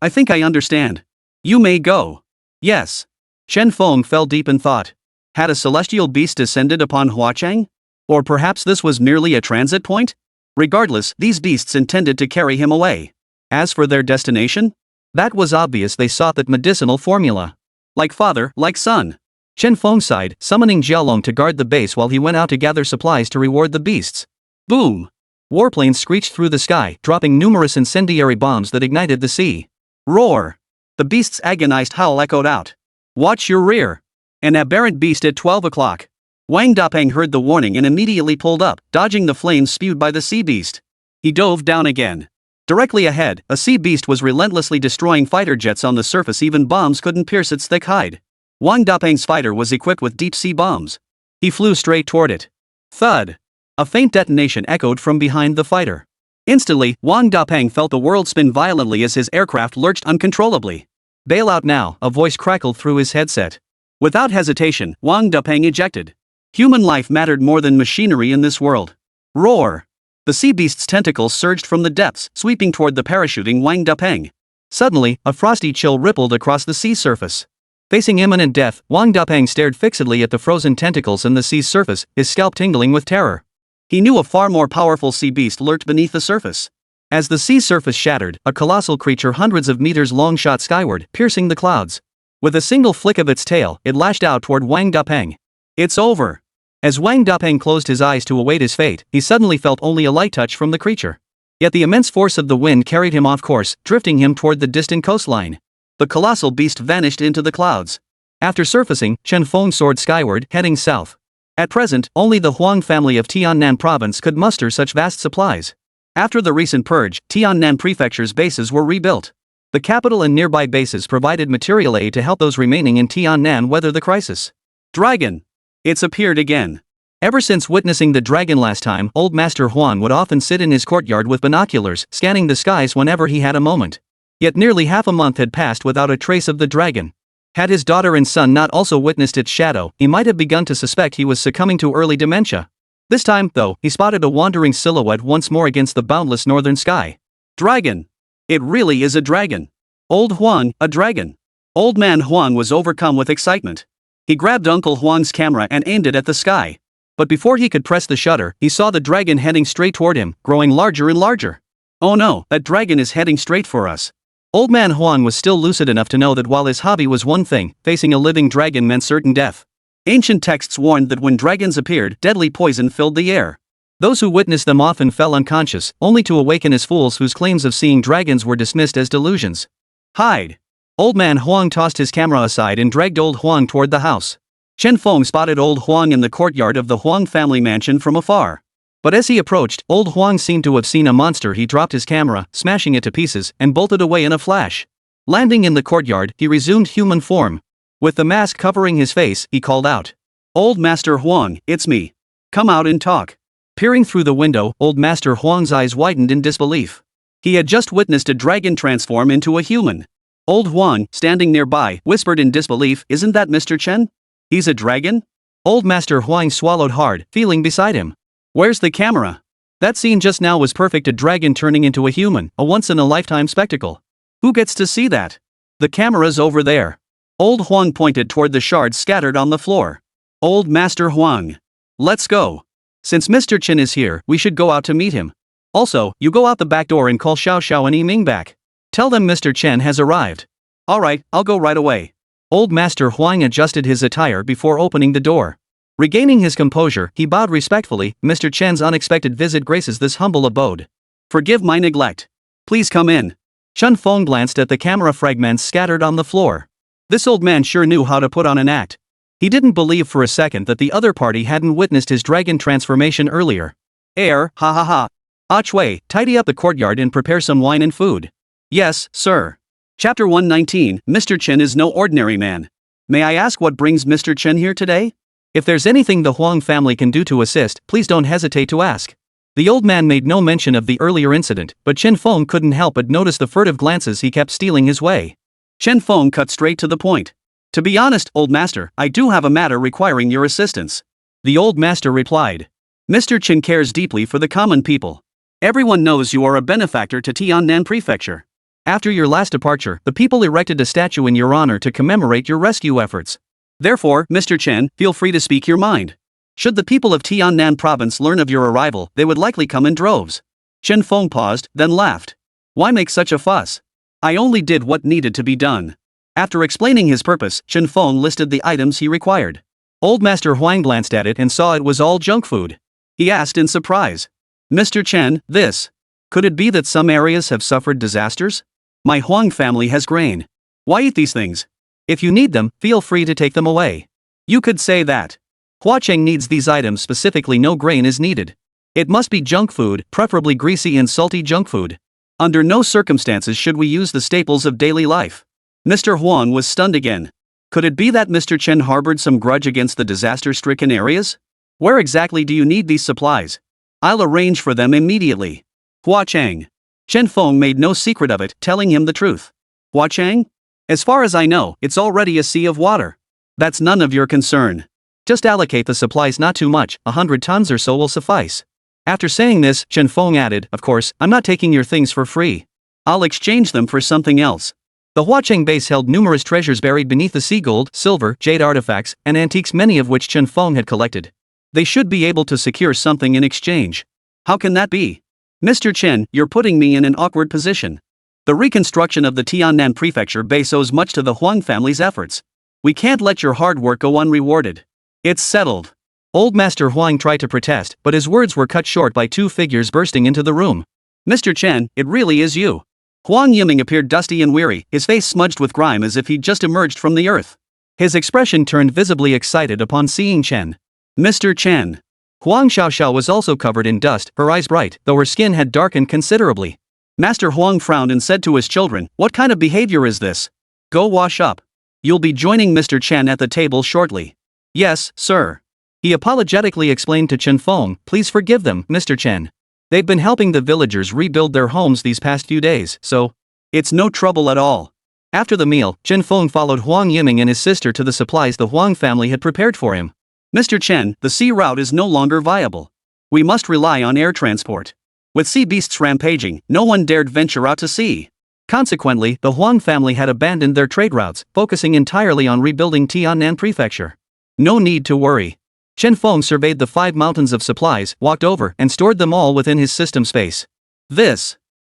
I think I understand. You may go. Yes. Chen Feng fell deep in thought. Had a celestial beast descended upon Huacheng? Or perhaps this was merely a transit point? Regardless, these beasts intended to carry him away. As for their destination? That was obvious, they sought that medicinal formula. Like father, like son. Chen Feng sighed, summoning Jialong to guard the base while he went out to gather supplies to reward the beasts. Boom! Warplanes screeched through the sky, dropping numerous incendiary bombs that ignited the sea. Roar! The beast's agonized howl echoed out. Watch your rear! An aberrant beast at 12 o'clock. Wang Dapeng heard the warning and immediately pulled up, dodging the flames spewed by the sea beast. He dove down again. Directly ahead, a sea beast was relentlessly destroying fighter jets on the surface. Even bombs couldn't pierce its thick hide. Wang Dapeng's fighter was equipped with deep-sea bombs. He flew straight toward it. Thud! A faint detonation echoed from behind the fighter. Instantly, Wang Dapeng felt the world spin violently as his aircraft lurched uncontrollably. Bail out now, a voice crackled through his headset. Without hesitation, Wang Dapeng ejected. Human life mattered more than machinery in this world. Roar! The sea beast's tentacles surged from the depths, sweeping toward the parachuting Wang Dapeng. Suddenly, a frosty chill rippled across the sea surface. Facing imminent death, Wang Dapeng stared fixedly at the frozen tentacles and the sea's surface, his scalp tingling with terror. He knew a far more powerful sea beast lurked beneath the surface. As the sea surface shattered, a colossal creature hundreds of meters long shot skyward, piercing the clouds. With a single flick of its tail, it lashed out toward Wang Dapeng. It's over. As Wang Dapeng closed his eyes to await his fate, he suddenly felt only a light touch from the creature. Yet the immense force of the wind carried him off course, drifting him toward the distant coastline. The colossal beast vanished into the clouds. After surfacing, Chen Feng soared skyward, heading south. At present, only the Huang family of Tiannan province could muster such vast supplies. After the recent purge, Tiannan prefecture's bases were rebuilt. The capital and nearby bases provided material aid to help those remaining in Tiannan weather the crisis. Dragon! It's appeared again. Ever since witnessing the dragon last time, old Master Huan would often sit in his courtyard with binoculars, scanning the skies whenever he had a moment. Yet nearly half a month had passed without a trace of the dragon. Had his daughter and son not also witnessed its shadow, he might have begun to suspect he was succumbing to early dementia. This time, though, he spotted a wandering silhouette once more against the boundless northern sky. Dragon! It really is a dragon! Old Huang, a dragon! Old man Huang was overcome with excitement. He grabbed Uncle Huang's camera and aimed it at the sky. But before he could press the shutter, he saw the dragon heading straight toward him, growing larger and larger. Oh no, that dragon is heading straight for us. Old man Huang was still lucid enough to know that while his hobby was one thing, facing a living dragon meant certain death. Ancient texts warned that when dragons appeared, deadly poison filled the air. Those who witnessed them often fell unconscious, only to awaken as fools whose claims of seeing dragons were dismissed as delusions. Hide! Old man Huang tossed his camera aside and dragged old Huang toward the house. Chen Feng spotted old Huang in the courtyard of the Huang family mansion from afar. But as he approached, old Huang seemed to have seen a monster. He dropped his camera, smashing it to pieces, and bolted away in a flash. Landing in the courtyard, he resumed human form. With the mask covering his face, he called out. Old Master Huang, it's me. Come out and talk. Peering through the window, old Master Huang's eyes widened in disbelief. He had just witnessed a dragon transform into a human. Old Huang, standing nearby, whispered in disbelief, isn't that Mr. Chen? He's a dragon? Old Master Huang swallowed hard, feeling beside him. Where's the camera? That scene just now was perfect, a dragon turning into a human, a once-in-a-lifetime spectacle. Who gets to see that? The camera's over there. Old Huang pointed toward the shards scattered on the floor. Old Master Huang. Let's go. Since Mr. Chen is here, we should go out to meet him. Also, you go out the back door and call Xiao Xiao and Yiming back. Tell them Mr. Chen has arrived. Alright, I'll go right away. Old Master Huang adjusted his attire before opening the door. Regaining his composure, he bowed respectfully. Mr. Chen's unexpected visit graces this humble abode. Forgive my neglect. Please come in. Chen Feng glanced at the camera fragments scattered on the floor. This old man sure knew how to put on an act. He didn't believe for a second that the other party hadn't witnessed his dragon transformation earlier. Ha ha ha. Ah Chui, tidy up the courtyard and prepare some wine and food. Yes, sir. Chapter 119, Mr. Chen is no ordinary man. May I ask what brings Mr. Chen here today? If there's anything the Huang family can do to assist, please don't hesitate to ask. The old man made no mention of the earlier incident, but Chen Feng couldn't help but notice the furtive glances he kept stealing his way. Chen Feng cut straight to the point. To be honest, old master, I do have a matter requiring your assistance. The old master replied. Mr. Chen cares deeply for the common people. Everyone knows you are a benefactor to Tiannan Prefecture. After your last departure, the people erected a statue in your honor to commemorate your rescue efforts. Therefore, Mr. Chen, feel free to speak your mind. Should the people of Tiannan province learn of your arrival, they would likely come in droves. Chen Feng paused, then laughed. Why make such a fuss? I only did what needed to be done. After explaining his purpose, Chen Feng listed the items he required. Old Master Huang glanced at it and saw it was all junk food. He asked in surprise. Mr. Chen, this. Could it be that some areas have suffered disasters? My Huang family has grain. Why eat these things? If you need them, feel free to take them away. You could say that. Hua Cheng needs these items specifically, no grain is needed. It must be junk food, preferably greasy and salty junk food. Under no circumstances should we use the staples of daily life. Mr. Huang was stunned again. Could it be that Mr. Chen harbored some grudge against the disaster-stricken areas? Where exactly do you need these supplies? I'll arrange for them immediately. Hua Cheng. Chen Feng made no secret of it, telling him the truth. Hua Cheng? As far as I know, it's already a sea of water. That's none of your concern. Just allocate the supplies, not too much, 100 tons or so will suffice. After saying this, Chen Feng added, of course, I'm not taking your things for free. I'll exchange them for something else. The Huacheng base held numerous treasures buried beneath the sea, gold, silver, jade artifacts, and antiques, many of which Chen Feng had collected. They should be able to secure something in exchange. How can that be? Mr. Chen, you're putting me in an awkward position. The reconstruction of the Tiannan Prefecture base owes much to the Huang family's efforts. We can't let your hard work go unrewarded. It's settled. Old Master Huang tried to protest, but his words were cut short by two figures bursting into the room. Mr. Chen, it really is you. Huang Yiming appeared dusty and weary, his face smudged with grime as if he'd just emerged from the earth. His expression turned visibly excited upon seeing Chen. Mr. Chen. Huang Xiaoxiao was also covered in dust, her eyes bright, though her skin had darkened considerably. Master Huang frowned and said to his children, what kind of behavior is this? Go wash up. You'll be joining Mr. Chen at the table shortly. Yes, sir. He apologetically explained to Chen Feng, please forgive them, Mr. Chen. They've been helping the villagers rebuild their homes these past few days, so It's no trouble at all. After the meal, Chen Feng followed Huang Yiming and his sister to the supplies the Huang family had prepared for him. Mr. Chen, the sea route is no longer viable. We must rely on air transport. With sea beasts rampaging, no one dared venture out to sea. Consequently, the Huang family had abandoned their trade routes, focusing entirely on rebuilding Tiannan Prefecture. No need to worry. Chen Feng surveyed the 5 mountains of supplies, walked over, and stored them all within his system space.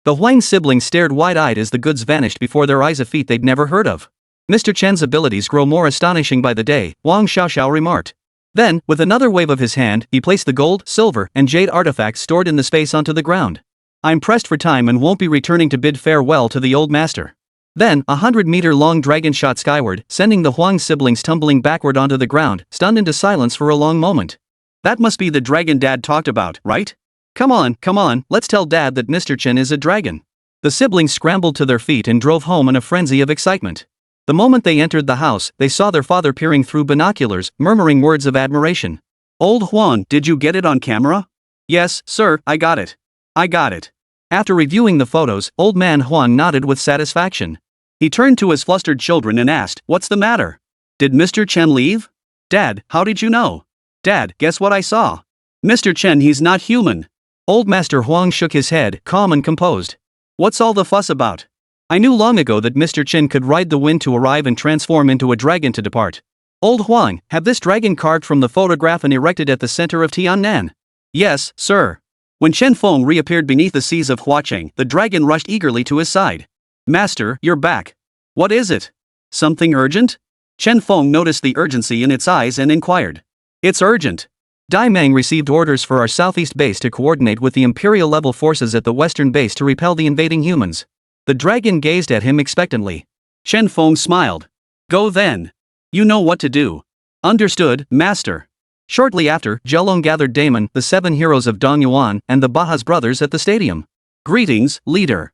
The Huang siblings stared wide-eyed as the goods vanished before their eyes, a feat they'd never heard of. Mr. Chen's abilities grow more astonishing by the day, Wang Xiaoxiao remarked. Then, with another wave of his hand, he placed the gold, silver, and jade artifacts stored in the space onto the ground. I'm pressed for time and won't be returning to bid farewell to the old master. Then, 100-meter-long dragon shot skyward, sending the Huang siblings tumbling backward onto the ground, stunned into silence for a long moment. That must be the dragon Dad talked about, right? Come on, let's tell Dad that Mr. Chen is a dragon. The siblings scrambled to their feet and drove home in a frenzy of excitement. The moment they entered the house, they saw their father peering through binoculars, murmuring words of admiration. Old Huang, did you get it on camera? Yes, sir, I got it. After reviewing the photos, old man Huang nodded with satisfaction. He turned to his flustered children and asked, "What's the matter? Did Mr. Chen leave? Dad, how did you know? Dad, guess what I saw? Mr. Chen, he's not human." Old Master Huang shook his head, calm and composed. What's all the fuss about? I knew long ago that Mr. Chen could ride the wind to arrive and transform into a dragon to depart. Old Huang, have this dragon carved from the photograph and erected at the center of Tiannan. Yes, sir. When Chen Feng reappeared beneath the seas of Huacheng, the dragon rushed eagerly to his side. Master, you're back. What is it? Something urgent? Chen Feng noticed the urgency in its eyes and inquired. It's urgent. Dai Meng received orders for our southeast base to coordinate with the Imperial-level forces at the western base to repel the invading humans. The dragon gazed at him expectantly. Chen Feng smiled. Go then. You know what to do. Understood, Master. Shortly after, Zhelong gathered Damon, the 7 heroes of Dongyuan, and the Bahas brothers at the stadium. Greetings, leader.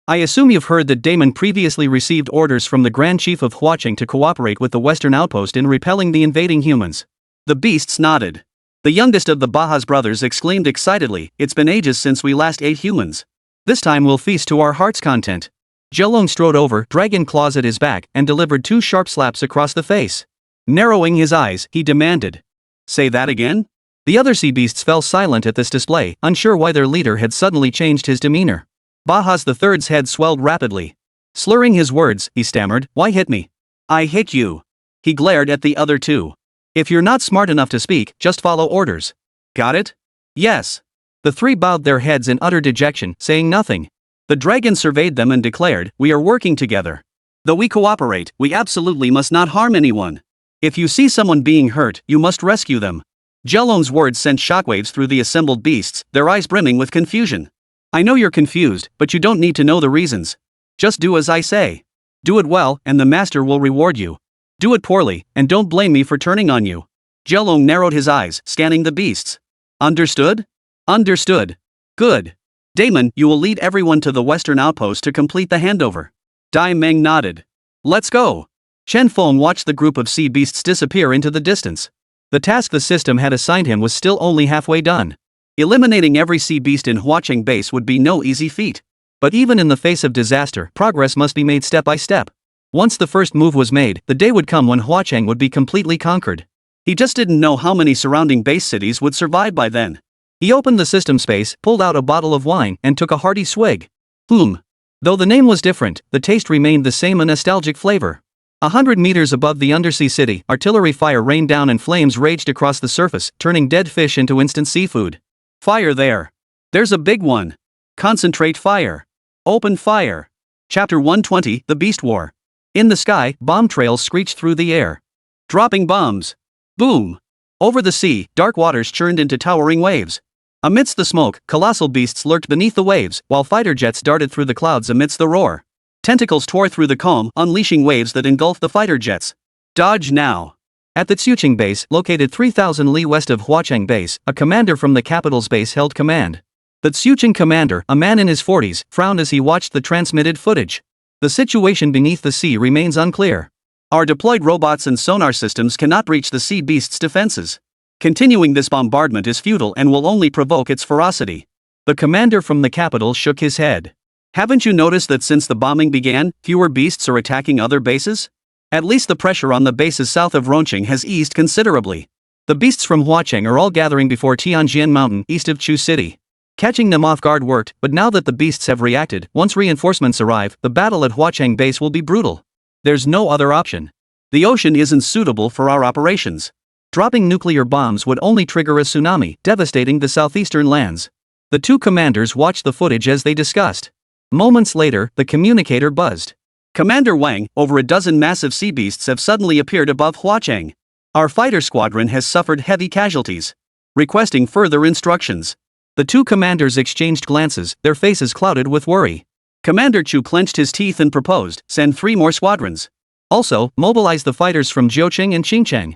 I assume you've heard that Damon previously received orders from the Grand Chief of Huacheng to cooperate with the western outpost in repelling the invading humans. The beasts nodded. The youngest of the Bahas brothers exclaimed excitedly, "It's been ages since we last ate humans. This time we'll feast to our heart's content." Zhelong strode over, dragon claws at his back, and delivered 2 sharp slaps across the face. Narrowing his eyes, he demanded, "Say that again?" The other sea beasts fell silent at this display, unsure why their leader had suddenly changed his demeanor. Bahas III's head swelled rapidly. Slurring his words, he stammered, "Why hit me?" "I hit you." He glared at the other 2. "If you're not smart enough to speak, just follow orders." Got it? Yes. The 3 bowed their heads in utter dejection, saying nothing. The dragon surveyed them and declared, "We are working together. Though we cooperate, we absolutely must not harm anyone. If you see someone being hurt, you must rescue them." Zhelong's words sent shockwaves through the assembled beasts, their eyes brimming with confusion. "I know you're confused, but you don't need to know the reasons. Just do as I say. Do it well, and the master will reward you. Do it poorly, and don't blame me for turning on you." Zhelong narrowed his eyes, scanning the beasts. "Understood? Understood. Good. Damon, you will lead everyone to the western outpost to complete the handover." Dai Meng nodded. "Let's go." Chen Feng watched the group of sea beasts disappear into the distance. The task the system had assigned him was still only halfway done. Eliminating every sea beast in Huacheng base would be no easy feat. But even in the face of disaster, progress must be made step by step. Once the first move was made, the day would come when Huacheng would be completely conquered. He just didn't know how many surrounding base cities would survive by then. He opened the system space, pulled out a bottle of wine, and took a hearty swig. Though the name was different, the taste remained the same, a nostalgic flavor. 100 meters above the undersea city, artillery fire rained down and flames raged across the surface, turning dead fish into instant seafood. "Fire there! There's a big one! Concentrate fire! Open fire!" Chapter 120, The Beast War. In the sky, bomb trails screeched through the air. Dropping bombs. Boom! Over the sea, dark waters churned into towering waves. Amidst the smoke, colossal beasts lurked beneath the waves, while fighter jets darted through the clouds amidst the roar. Tentacles tore through the calm, unleashing waves that engulfed the fighter jets. Dodge now! At the Tsuching base, located 3,000 li west of Huacheng base, a commander from the capital's base held command. The Tsuching commander, a man in his 40s, frowned as he watched the transmitted footage. The situation beneath the sea remains unclear. Our deployed robots and sonar systems cannot breach the sea beast's defenses. Continuing this bombardment is futile and will only provoke its ferocity. The commander from the capital shook his head. Haven't you noticed that since the bombing began, fewer beasts are attacking other bases? At least the pressure on the bases south of Roncheng has eased considerably. The beasts from Huacheng are all gathering before Tianjian Mountain east of Chu City. Catching them off guard worked, but now that the beasts have reacted, once reinforcements arrive, the battle at Huacheng base will be brutal. There's no other option. The ocean isn't suitable for our operations. Dropping nuclear bombs would only trigger a tsunami, devastating the southeastern lands. The two commanders watched the footage as they discussed. Moments later, the communicator buzzed. Commander Wang, over a dozen massive sea beasts have suddenly appeared above Huacheng. Our fighter squadron has suffered heavy casualties. Requesting further instructions. The two commanders exchanged glances, their faces clouded with worry. Commander Chu clenched his teeth and proposed, send 3 more squadrons. Also, mobilize the fighters from Jiucheng and Xincheng.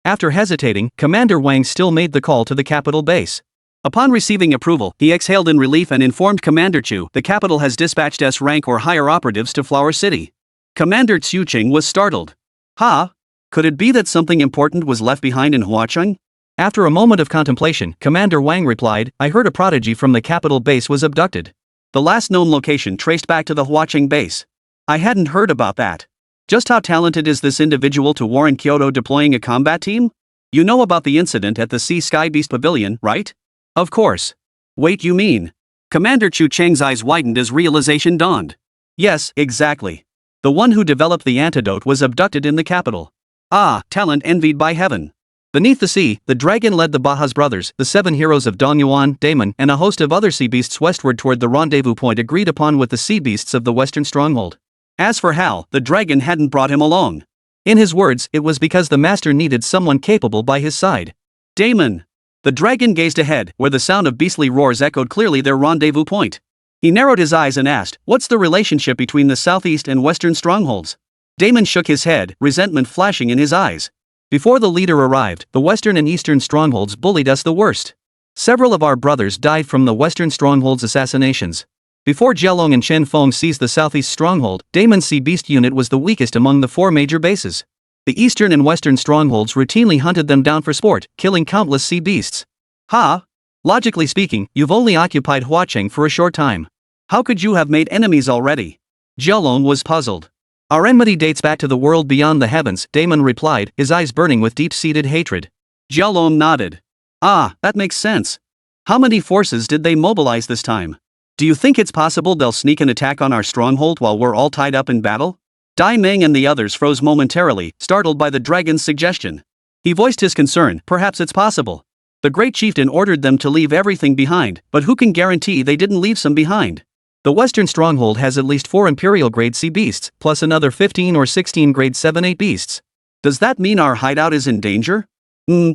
After hesitating, Commander Wang still made the call to the capital base. Upon receiving approval, he exhaled in relief and informed Commander Chu the capital has dispatched S-rank or higher operatives to Flower City. Commander Xiuqing was startled. Could it be that something important was left behind in Huacheng? After a moment of contemplation, Commander Wang replied, I heard a prodigy from the capital base was abducted. The last known location traced back to the Huacheng base. I hadn't heard about that. Just how talented is this individual to warrant Kyoto deploying a combat team? You know about the incident at the Sea Sky Beast Pavilion, right? Of course. Wait, you mean? Commander Chu Cheng's eyes widened as realization dawned. Yes, exactly. The one who developed the antidote was abducted in the capital. Talent envied by heaven. Beneath the sea, the dragon led the Bahaz brothers, the 7 heroes of Donyuan, Damon, and a host of other sea beasts westward toward the rendezvous point agreed upon with the sea beasts of the western stronghold. As for Hal, the dragon hadn't brought him along. In his words, it was because the master needed someone capable by his side. Damon. The dragon gazed ahead, where the sound of beastly roars echoed clearly their rendezvous point. He narrowed his eyes and asked, what's the relationship between the southeast and western strongholds? Damon shook his head, resentment flashing in his eyes. Before the leader arrived, the western and eastern strongholds bullied us the worst. Several of our brothers died from the western stronghold's assassinations. Before Jialong and Chen Feng seized the southeast stronghold, Damon's Sea Beast unit was the weakest among the 4 major bases. The eastern and western strongholds routinely hunted them down for sport, killing countless sea beasts. Logically speaking, you've only occupied Huacheng for a short time. How could you have made enemies already? Jialong was puzzled. Our enmity dates back to the world beyond the heavens, Damon replied, his eyes burning with deep-seated hatred. Jialong nodded. That makes sense. How many forces did they mobilize this time? Do you think it's possible they'll sneak an attack on our stronghold while we're all tied up in battle? Dai Meng and the others froze momentarily, startled by the dragon's suggestion. He voiced his concern, perhaps it's possible. The great chieftain ordered them to leave everything behind, but who can guarantee they didn't leave some behind? The western stronghold has at least 4 imperial-grade sea beasts, plus another 15 or 16 grade 7-8 beasts. Does that mean our hideout is in danger?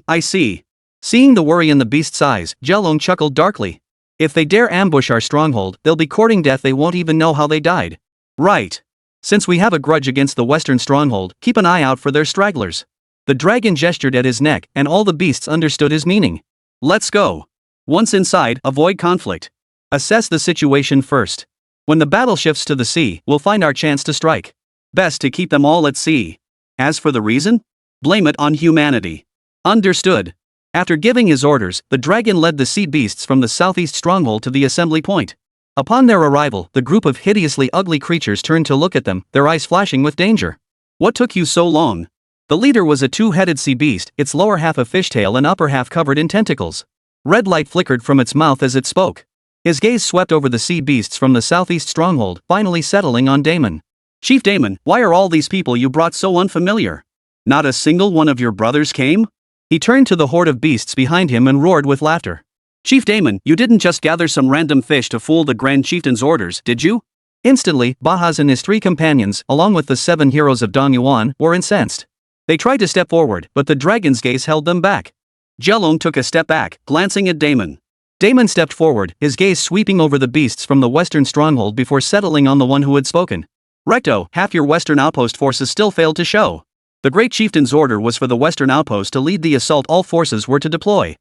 I see. Seeing the worry in the beast's eyes, Jialong chuckled darkly. If they dare ambush our stronghold, they'll be courting death they won't even know how they died. Right. Since we have a grudge against the western stronghold, keep an eye out for their stragglers. The dragon gestured at his neck, and all the beasts understood his meaning. Let's go. Once inside, avoid conflict. Assess the situation first. When the battle shifts to the sea, we'll find our chance to strike. Best to keep them all at sea. As for the reason? Blame it on humanity. Understood. After giving his orders, the dragon led the sea beasts from the southeast stronghold to the assembly point. Upon their arrival, the group of hideously ugly creatures turned to look at them, their eyes flashing with danger. What took you so long? The leader was a 2-headed sea beast, its lower half a fishtail and upper half covered in tentacles. Red light flickered from its mouth as it spoke. His gaze swept over the sea beasts from the southeast stronghold, finally settling on Damon. Chief Damon, why are all these people you brought so unfamiliar? Not a single one of your brothers came? He turned to the horde of beasts behind him and roared with laughter. Chief Damon, you didn't just gather some random fish to fool the Grand Chieftain's orders, did you? Instantly, Bahaz and his 3 companions, along with the 7 heroes of Donyuan, were incensed. They tried to step forward, but the dragon's gaze held them back. Jialong took a step back, glancing at Damon. Damon stepped forward, his gaze sweeping over the beasts from the western stronghold before settling on the one who had spoken. Recto, half your western outpost forces still failed to show. The great chieftain's order was for the western outpost to lead the assault all forces were to deploy.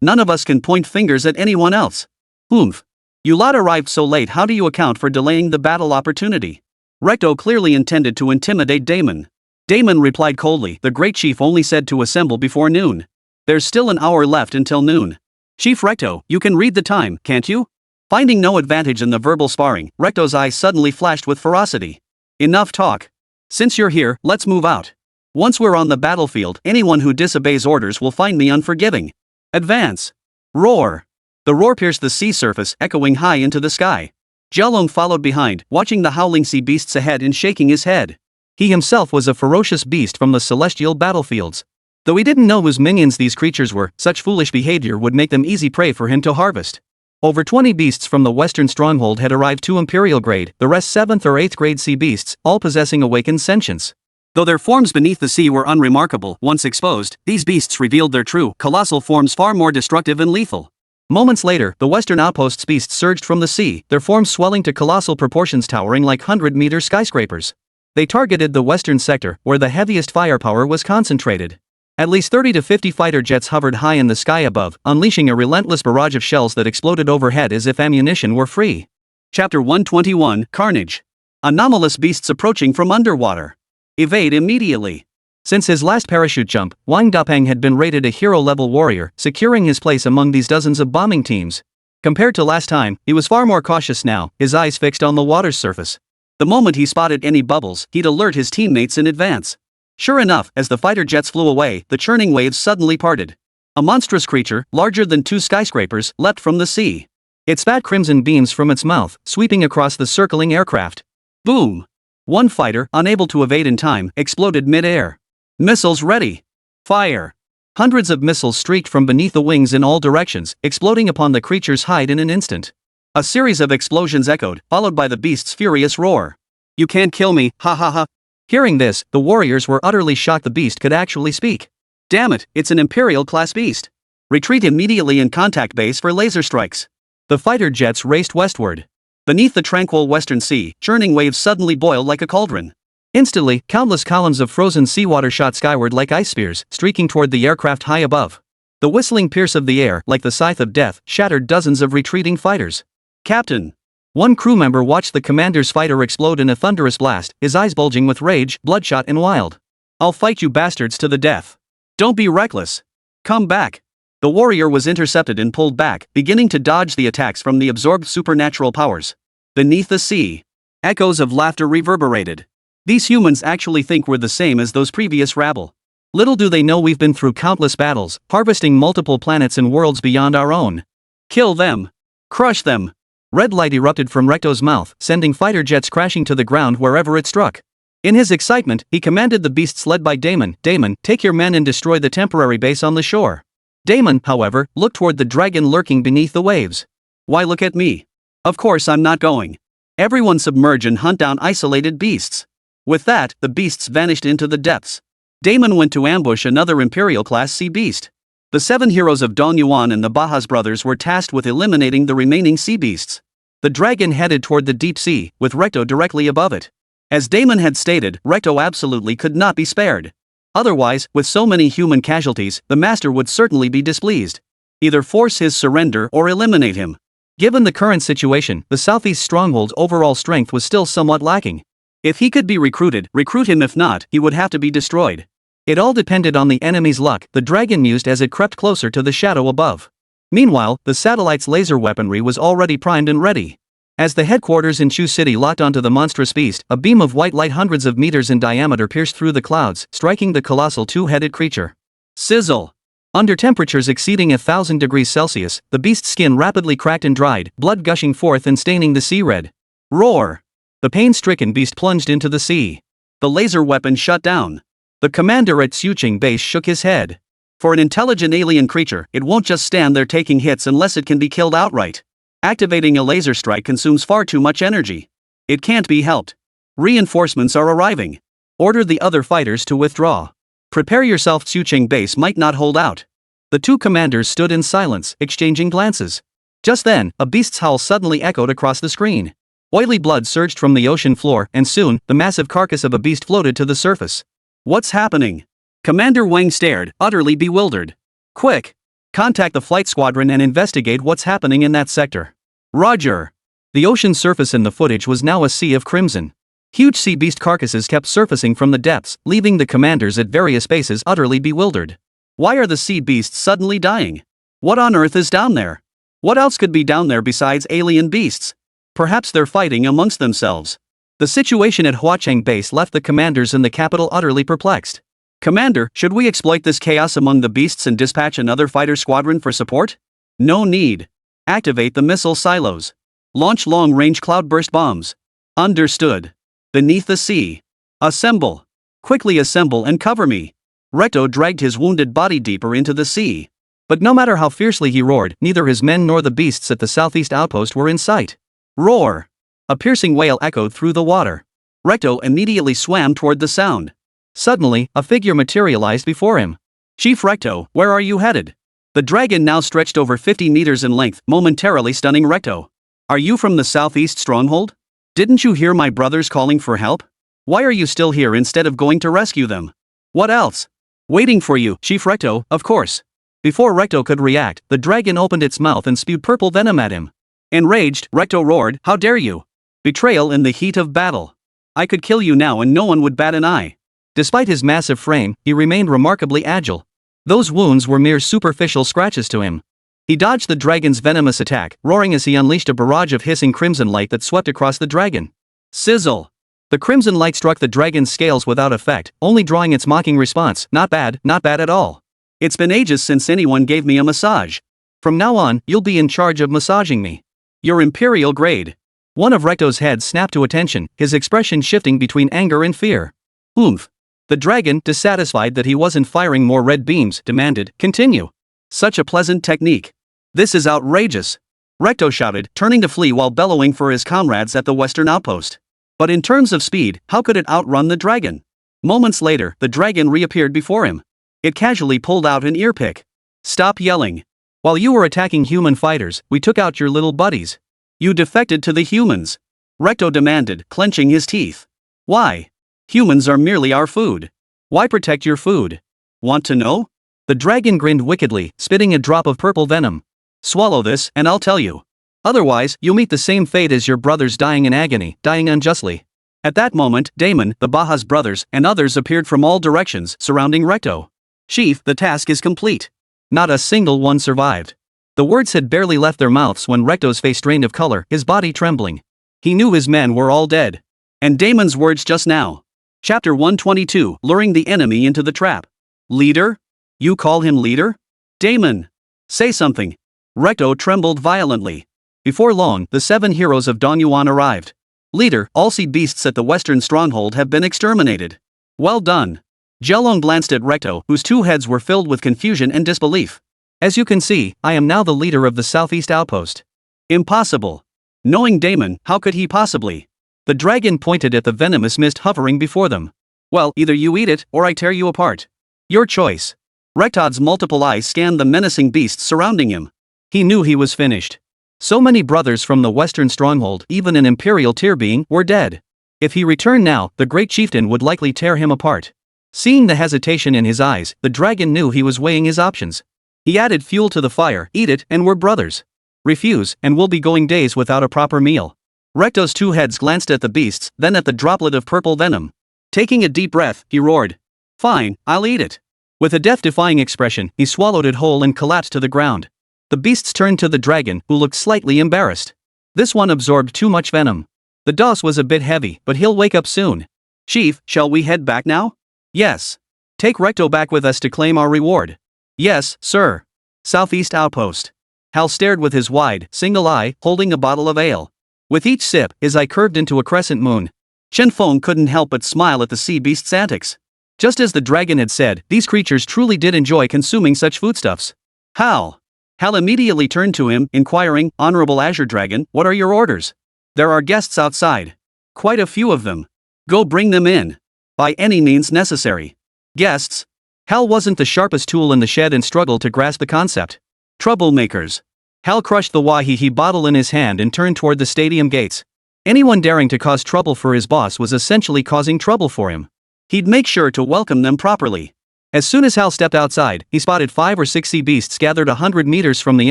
None of us can point fingers at anyone else. You lot arrived so late, how do you account for delaying the battle opportunity? Recto clearly intended to intimidate Damon. Damon replied coldly, the great chief only said to assemble before noon. There's still an hour left until noon. Chief Recto, you can read the time, can't you? Finding no advantage in the verbal sparring, Recto's eyes suddenly flashed with ferocity. Enough talk. Since you're here, let's move out. Once we're on the battlefield, anyone who disobeys orders will find me unforgiving. Advance. Roar. The roar pierced the sea surface, echoing high into the sky. Jialong followed behind, watching the howling sea beasts ahead and shaking his head. He himself was a ferocious beast from the celestial battlefields. Though he didn't know whose minions these creatures were, such foolish behavior would make them easy prey for him to harvest. Over 20 beasts from the western stronghold had arrived to Imperial grade, the rest 7th or 8th grade sea beasts, all possessing awakened sentience. Though their forms beneath the sea were unremarkable, once exposed, these beasts revealed their true, colossal forms far more destructive and lethal. Moments later, the western outpost's beasts surged from the sea, their forms swelling to colossal proportions towering like 100-meter skyscrapers. They targeted the western sector, where the heaviest firepower was concentrated. At least 30 to 50 fighter jets hovered high in the sky above, unleashing a relentless barrage of shells that exploded overhead as if ammunition were free. Chapter 121, Carnage. Anomalous beasts approaching from underwater. Evade immediately. Since his last parachute jump, Wang Dapeng had been rated a hero-level warrior, securing his place among these dozens of bombing teams. Compared to last time, he was far more cautious now, his eyes fixed on the water's surface. The moment he spotted any bubbles, he'd alert his teammates in advance. Sure enough, as the fighter jets flew away, the churning waves suddenly parted. A monstrous creature, larger than 2 skyscrapers, leapt from the sea. It spat crimson beams from its mouth, sweeping across the circling aircraft. Boom! One fighter, unable to evade in time, exploded mid-air. Missiles ready! Fire! Hundreds of missiles streaked from beneath the wings in all directions, exploding upon the creature's hide in an instant. A series of explosions echoed, followed by the beast's furious roar. You can't kill me, ha ha ha. Hearing this, the warriors were utterly shocked the beast could actually speak. Damn it, it's an Imperial-class beast. Retreat immediately in contact base for laser strikes. The fighter jets raced westward. Beneath the tranquil western sea, churning waves suddenly boiled like a cauldron. Instantly, countless columns of frozen seawater shot skyward like ice spears, streaking toward the aircraft high above. The whistling pierce of the air, like the scythe of death, shattered dozens of retreating fighters. Captain! One crew member watched the commander's fighter explode in a thunderous blast, his eyes bulging with rage, bloodshot and wild. I'll fight you bastards to the death. Don't be reckless. Come back. The warrior was intercepted and pulled back, beginning to dodge the attacks from the absorbed supernatural powers. Beneath the sea, echoes of laughter reverberated. These humans actually think we're the same as those previous rabble. Little do they know we've been through countless battles, harvesting multiple planets and worlds beyond our own. Kill them. Crush them. Red light erupted from Recto's mouth, sending fighter jets crashing to the ground wherever it struck. In his excitement, he commanded the beasts led by Damon, take your men and destroy the temporary base on the shore. Damon, however, looked toward the dragon lurking beneath the waves. Why look at me? Of course I'm not going. Everyone submerge and hunt down isolated beasts. With that, the beasts vanished into the depths. Damon went to ambush another Imperial-class sea beast. The 7 heroes of Dong Yuan and the Bahas brothers were tasked with eliminating the remaining sea beasts. The dragon headed toward the deep sea, with Recto directly above it. As Damon had stated, Recto absolutely could not be spared. Otherwise, with so many human casualties, the master would certainly be displeased. Either force his surrender or eliminate him. Given the current situation, the southeast stronghold's overall strength was still somewhat lacking. If he could be recruited, recruit him. If not, he would have to be destroyed. It all depended on the enemy's luck, the dragon mused as it crept closer to the shadow above. Meanwhile, the satellite's laser weaponry was already primed and ready. As the headquarters in Chu City locked onto the monstrous beast, a beam of white light hundreds of meters in diameter pierced through the clouds, striking the colossal 2-headed creature. Sizzle! Under temperatures exceeding 1,000 degrees Celsius, the beast's skin rapidly cracked and dried, blood gushing forth and staining the sea red. Roar! The pain-stricken beast plunged into the sea. The laser weapon shut down. The commander at Xuqing base shook his head. For an intelligent alien creature, it won't just stand there taking hits unless it can be killed outright. Activating a laser strike consumes far too much energy. It can't be helped. Reinforcements are arriving. Order the other fighters to withdraw. Prepare yourself. Xuqing base might not hold out. The 2 commanders stood in silence, exchanging glances. Just then, a beast's howl suddenly echoed across the screen. Oily blood surged from the ocean floor, and soon, the massive carcass of a beast floated to the surface. What's happening? Commander Wang stared, utterly bewildered. Quick! Contact the flight squadron and investigate what's happening in that sector. Roger! The ocean surface in the footage was now a sea of crimson. Huge sea beast carcasses kept surfacing from the depths, leaving the commanders at various bases utterly bewildered. Why are the sea beasts suddenly dying? What on earth is down there? What else could be down there besides alien beasts? Perhaps they're fighting amongst themselves. The situation at Huacheng Base left the commanders in the capital utterly perplexed. Commander, should we exploit this chaos among the beasts and dispatch another fighter squadron for support? No need. Activate the missile silos. Launch long-range cloudburst bombs. Understood. Beneath the sea. Assemble. Quickly assemble and cover me. Recto dragged his wounded body deeper into the sea. But no matter how fiercely he roared, neither his men nor the beasts at the southeast outpost were in sight. Roar. A piercing wail echoed through the water. Recto immediately swam toward the sound. Suddenly, a figure materialized before him. Chief Recto, where are you headed? The dragon now stretched over 50 meters in length, momentarily stunning Recto. Are you from the southeast stronghold? Didn't you hear my brothers calling for help? Why are you still here instead of going to rescue them? What else? Waiting for you, Chief Recto, of course. Before Recto could react, the dragon opened its mouth and spewed purple venom at him. Enraged, Recto roared, how dare you? Betrayal in the heat of battle. I could kill you now and no one would bat an eye. Despite his massive frame, he remained remarkably agile. Those wounds were mere superficial scratches to him. He dodged the dragon's venomous attack, roaring as he unleashed a barrage of hissing crimson light that swept across the dragon. Sizzle! The crimson light struck the dragon's scales without effect, only drawing its mocking response, not bad at all. It's been ages since anyone gave me a massage. From now on, you'll be in charge of massaging me. Your imperial grade. One of Recto's heads snapped to attention, his expression shifting between anger and fear. Oomph. The dragon, dissatisfied that he wasn't firing more red beams, demanded, continue. Such a pleasant technique. This is outrageous. Recto shouted, turning to flee while bellowing for his comrades at the western outpost. But in terms of speed, how could it outrun the dragon? Moments later, the dragon reappeared before him. It casually pulled out an earpick. Stop yelling. While you were attacking human fighters, we took out your little buddies. You defected to the humans. Recto demanded, clenching his teeth. Why? Humans are merely our food. Why protect your food? Want to know? The dragon grinned wickedly, spitting a drop of purple venom. Swallow this, and I'll tell you. Otherwise, you'll meet the same fate as your brothers dying in agony, dying unjustly. At that moment, Damon, the Baja's brothers, and others appeared from all directions, surrounding Recto. Chief, the task is complete. Not a single one survived. The words had barely left their mouths when Recto's face drained of color, his body trembling. He knew his men were all dead. And Damon's words just now. Chapter 122, luring the enemy into the trap. Leader? You call him leader? Damon! Say something. Recto trembled violently. Before long, the 7 heroes of Dongyuan arrived. Leader, all sea beasts at the western stronghold have been exterminated. Well done. Jialong glanced at Recto, whose 2 heads were filled with confusion and disbelief. As you can see, I am now the leader of the southeast outpost. Impossible. Knowing Damon, how could he possibly? The dragon pointed at the venomous mist hovering before them. Well, either you eat it, or I tear you apart. Your choice. Recto's multiple eyes scanned the menacing beasts surrounding him. He knew he was finished. So many brothers from the western stronghold, even an imperial tier being, were dead. If he returned now, the great chieftain would likely tear him apart. Seeing the hesitation in his eyes, the dragon knew he was weighing his options. He added fuel to the fire, eat it, and we're brothers. Refuse, and we'll be going days without a proper meal. Recto's 2 heads glanced at the beasts, then at the droplet of purple venom. Taking a deep breath, he roared. Fine, I'll eat it. With a death-defying expression, he swallowed it whole and collapsed to the ground. The beasts turned to the dragon, who looked slightly embarrassed. This one absorbed too much venom. The dose was a bit heavy, but he'll wake up soon. Chief, shall we head back now? Yes. Take Recto back with us to claim our reward. Yes, sir. Southeast outpost. Hal stared with his wide, single eye, holding a bottle of ale. With each sip, his eye curved into a crescent moon. Chen Feng couldn't help but smile at the sea beast's antics. Just as the dragon had said, these creatures truly did enjoy consuming such foodstuffs. Hal immediately turned to him, inquiring, Honorable Azure Dragon, what are your orders? There are guests outside. Quite a few of them. Go bring them in. By any means necessary. Guests? Hal wasn't the sharpest tool in the shed and struggled to grasp the concept. Troublemakers. Hal crushed the wahihi bottle in his hand and turned toward the stadium gates. Anyone daring to cause trouble for his boss was essentially causing trouble for him. He'd make sure to welcome them properly. As soon as Hal stepped outside, he spotted 5 or 6 sea beasts gathered 100 meters from the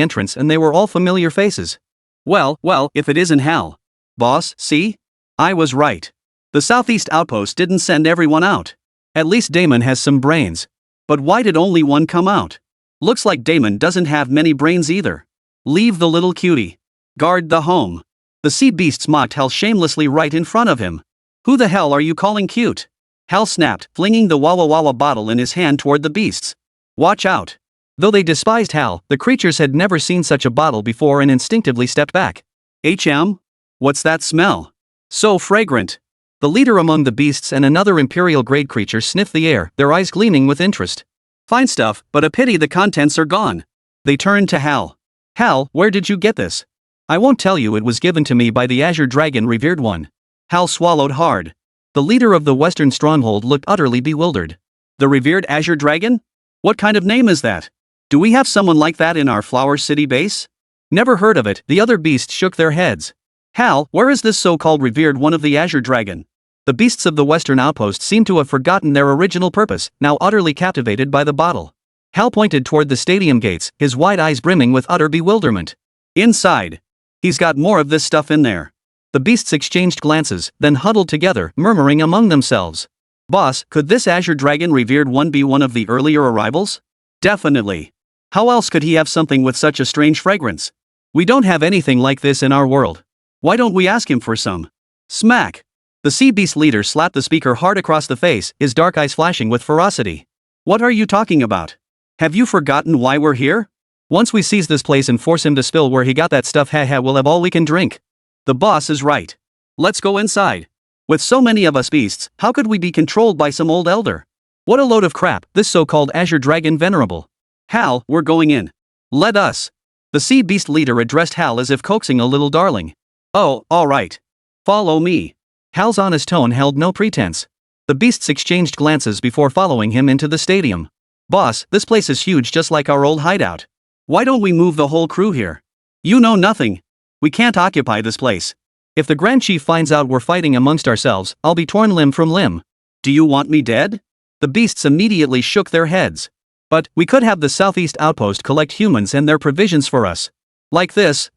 entrance, and they were all familiar faces. Well, if it isn't Hal. Boss, see? I was right. The southeast outpost didn't send everyone out. At least Damon has some brains. But why did only one come out? Looks like Damon doesn't have many brains either. Leave the little cutie. Guard the home. The sea beasts mocked Hal shamelessly right in front of him. Who the hell are you calling cute? Hal snapped, flinging the Walla Walla bottle in his hand toward the beasts. Watch out. Though they despised Hal, the creatures had never seen such a bottle before and instinctively stepped back. What's that smell? So fragrant. The leader among the beasts and another imperial-grade creature sniffed the air, their eyes gleaming with interest. Fine stuff, but a pity the contents are gone. They turned to Hal. Hal, where did you get this? I won't tell you, it was given to me by the Azure Dragon, revered one. Hal swallowed hard. The leader of the Western Stronghold looked utterly bewildered. The revered Azure Dragon? What kind of name is that? Do we have someone like that in our Flower City base? Never heard of it, the other beasts shook their heads. Hal, where is this so-called revered one of the Azure Dragon? The beasts of the Western Outpost seemed to have forgotten their original purpose, now utterly captivated by the bottle. Hal pointed toward the stadium gates, his wide eyes brimming with utter bewilderment. Inside. He's got more of this stuff in there. The beasts exchanged glances, then huddled together, murmuring among themselves. Boss, could this Azure Dragon revered one be one of the earlier arrivals? Definitely. How else could he have something with such a strange fragrance? We don't have anything like this in our world. Why don't we ask him for some? Smack. The sea beast leader slapped the speaker hard across the face, his dark eyes flashing with ferocity. What are you talking about? Have you forgotten why we're here? Once we seize this place and force him to spill where he got that stuff, we'll have all we can drink. The boss is right. Let's go inside. With so many of us beasts, how could we be controlled by some old elder? What a load of crap, this so-called Azure Dragon venerable. Hal, we're going in. Let us. The sea beast leader addressed Hal as if coaxing a little darling. Oh, all right. Follow me. Hal's honest tone held no pretense. The beasts exchanged glances before following him into the stadium. Boss, this place is huge, just like our old hideout. Why don't we move the whole crew here? You know nothing. We can't occupy this place. If the Grand Chief finds out we're fighting amongst ourselves, I'll be torn limb from limb. Do you want me dead? The beasts immediately shook their heads. But we could have the Southeast Outpost collect humans and their provisions for us. Like this,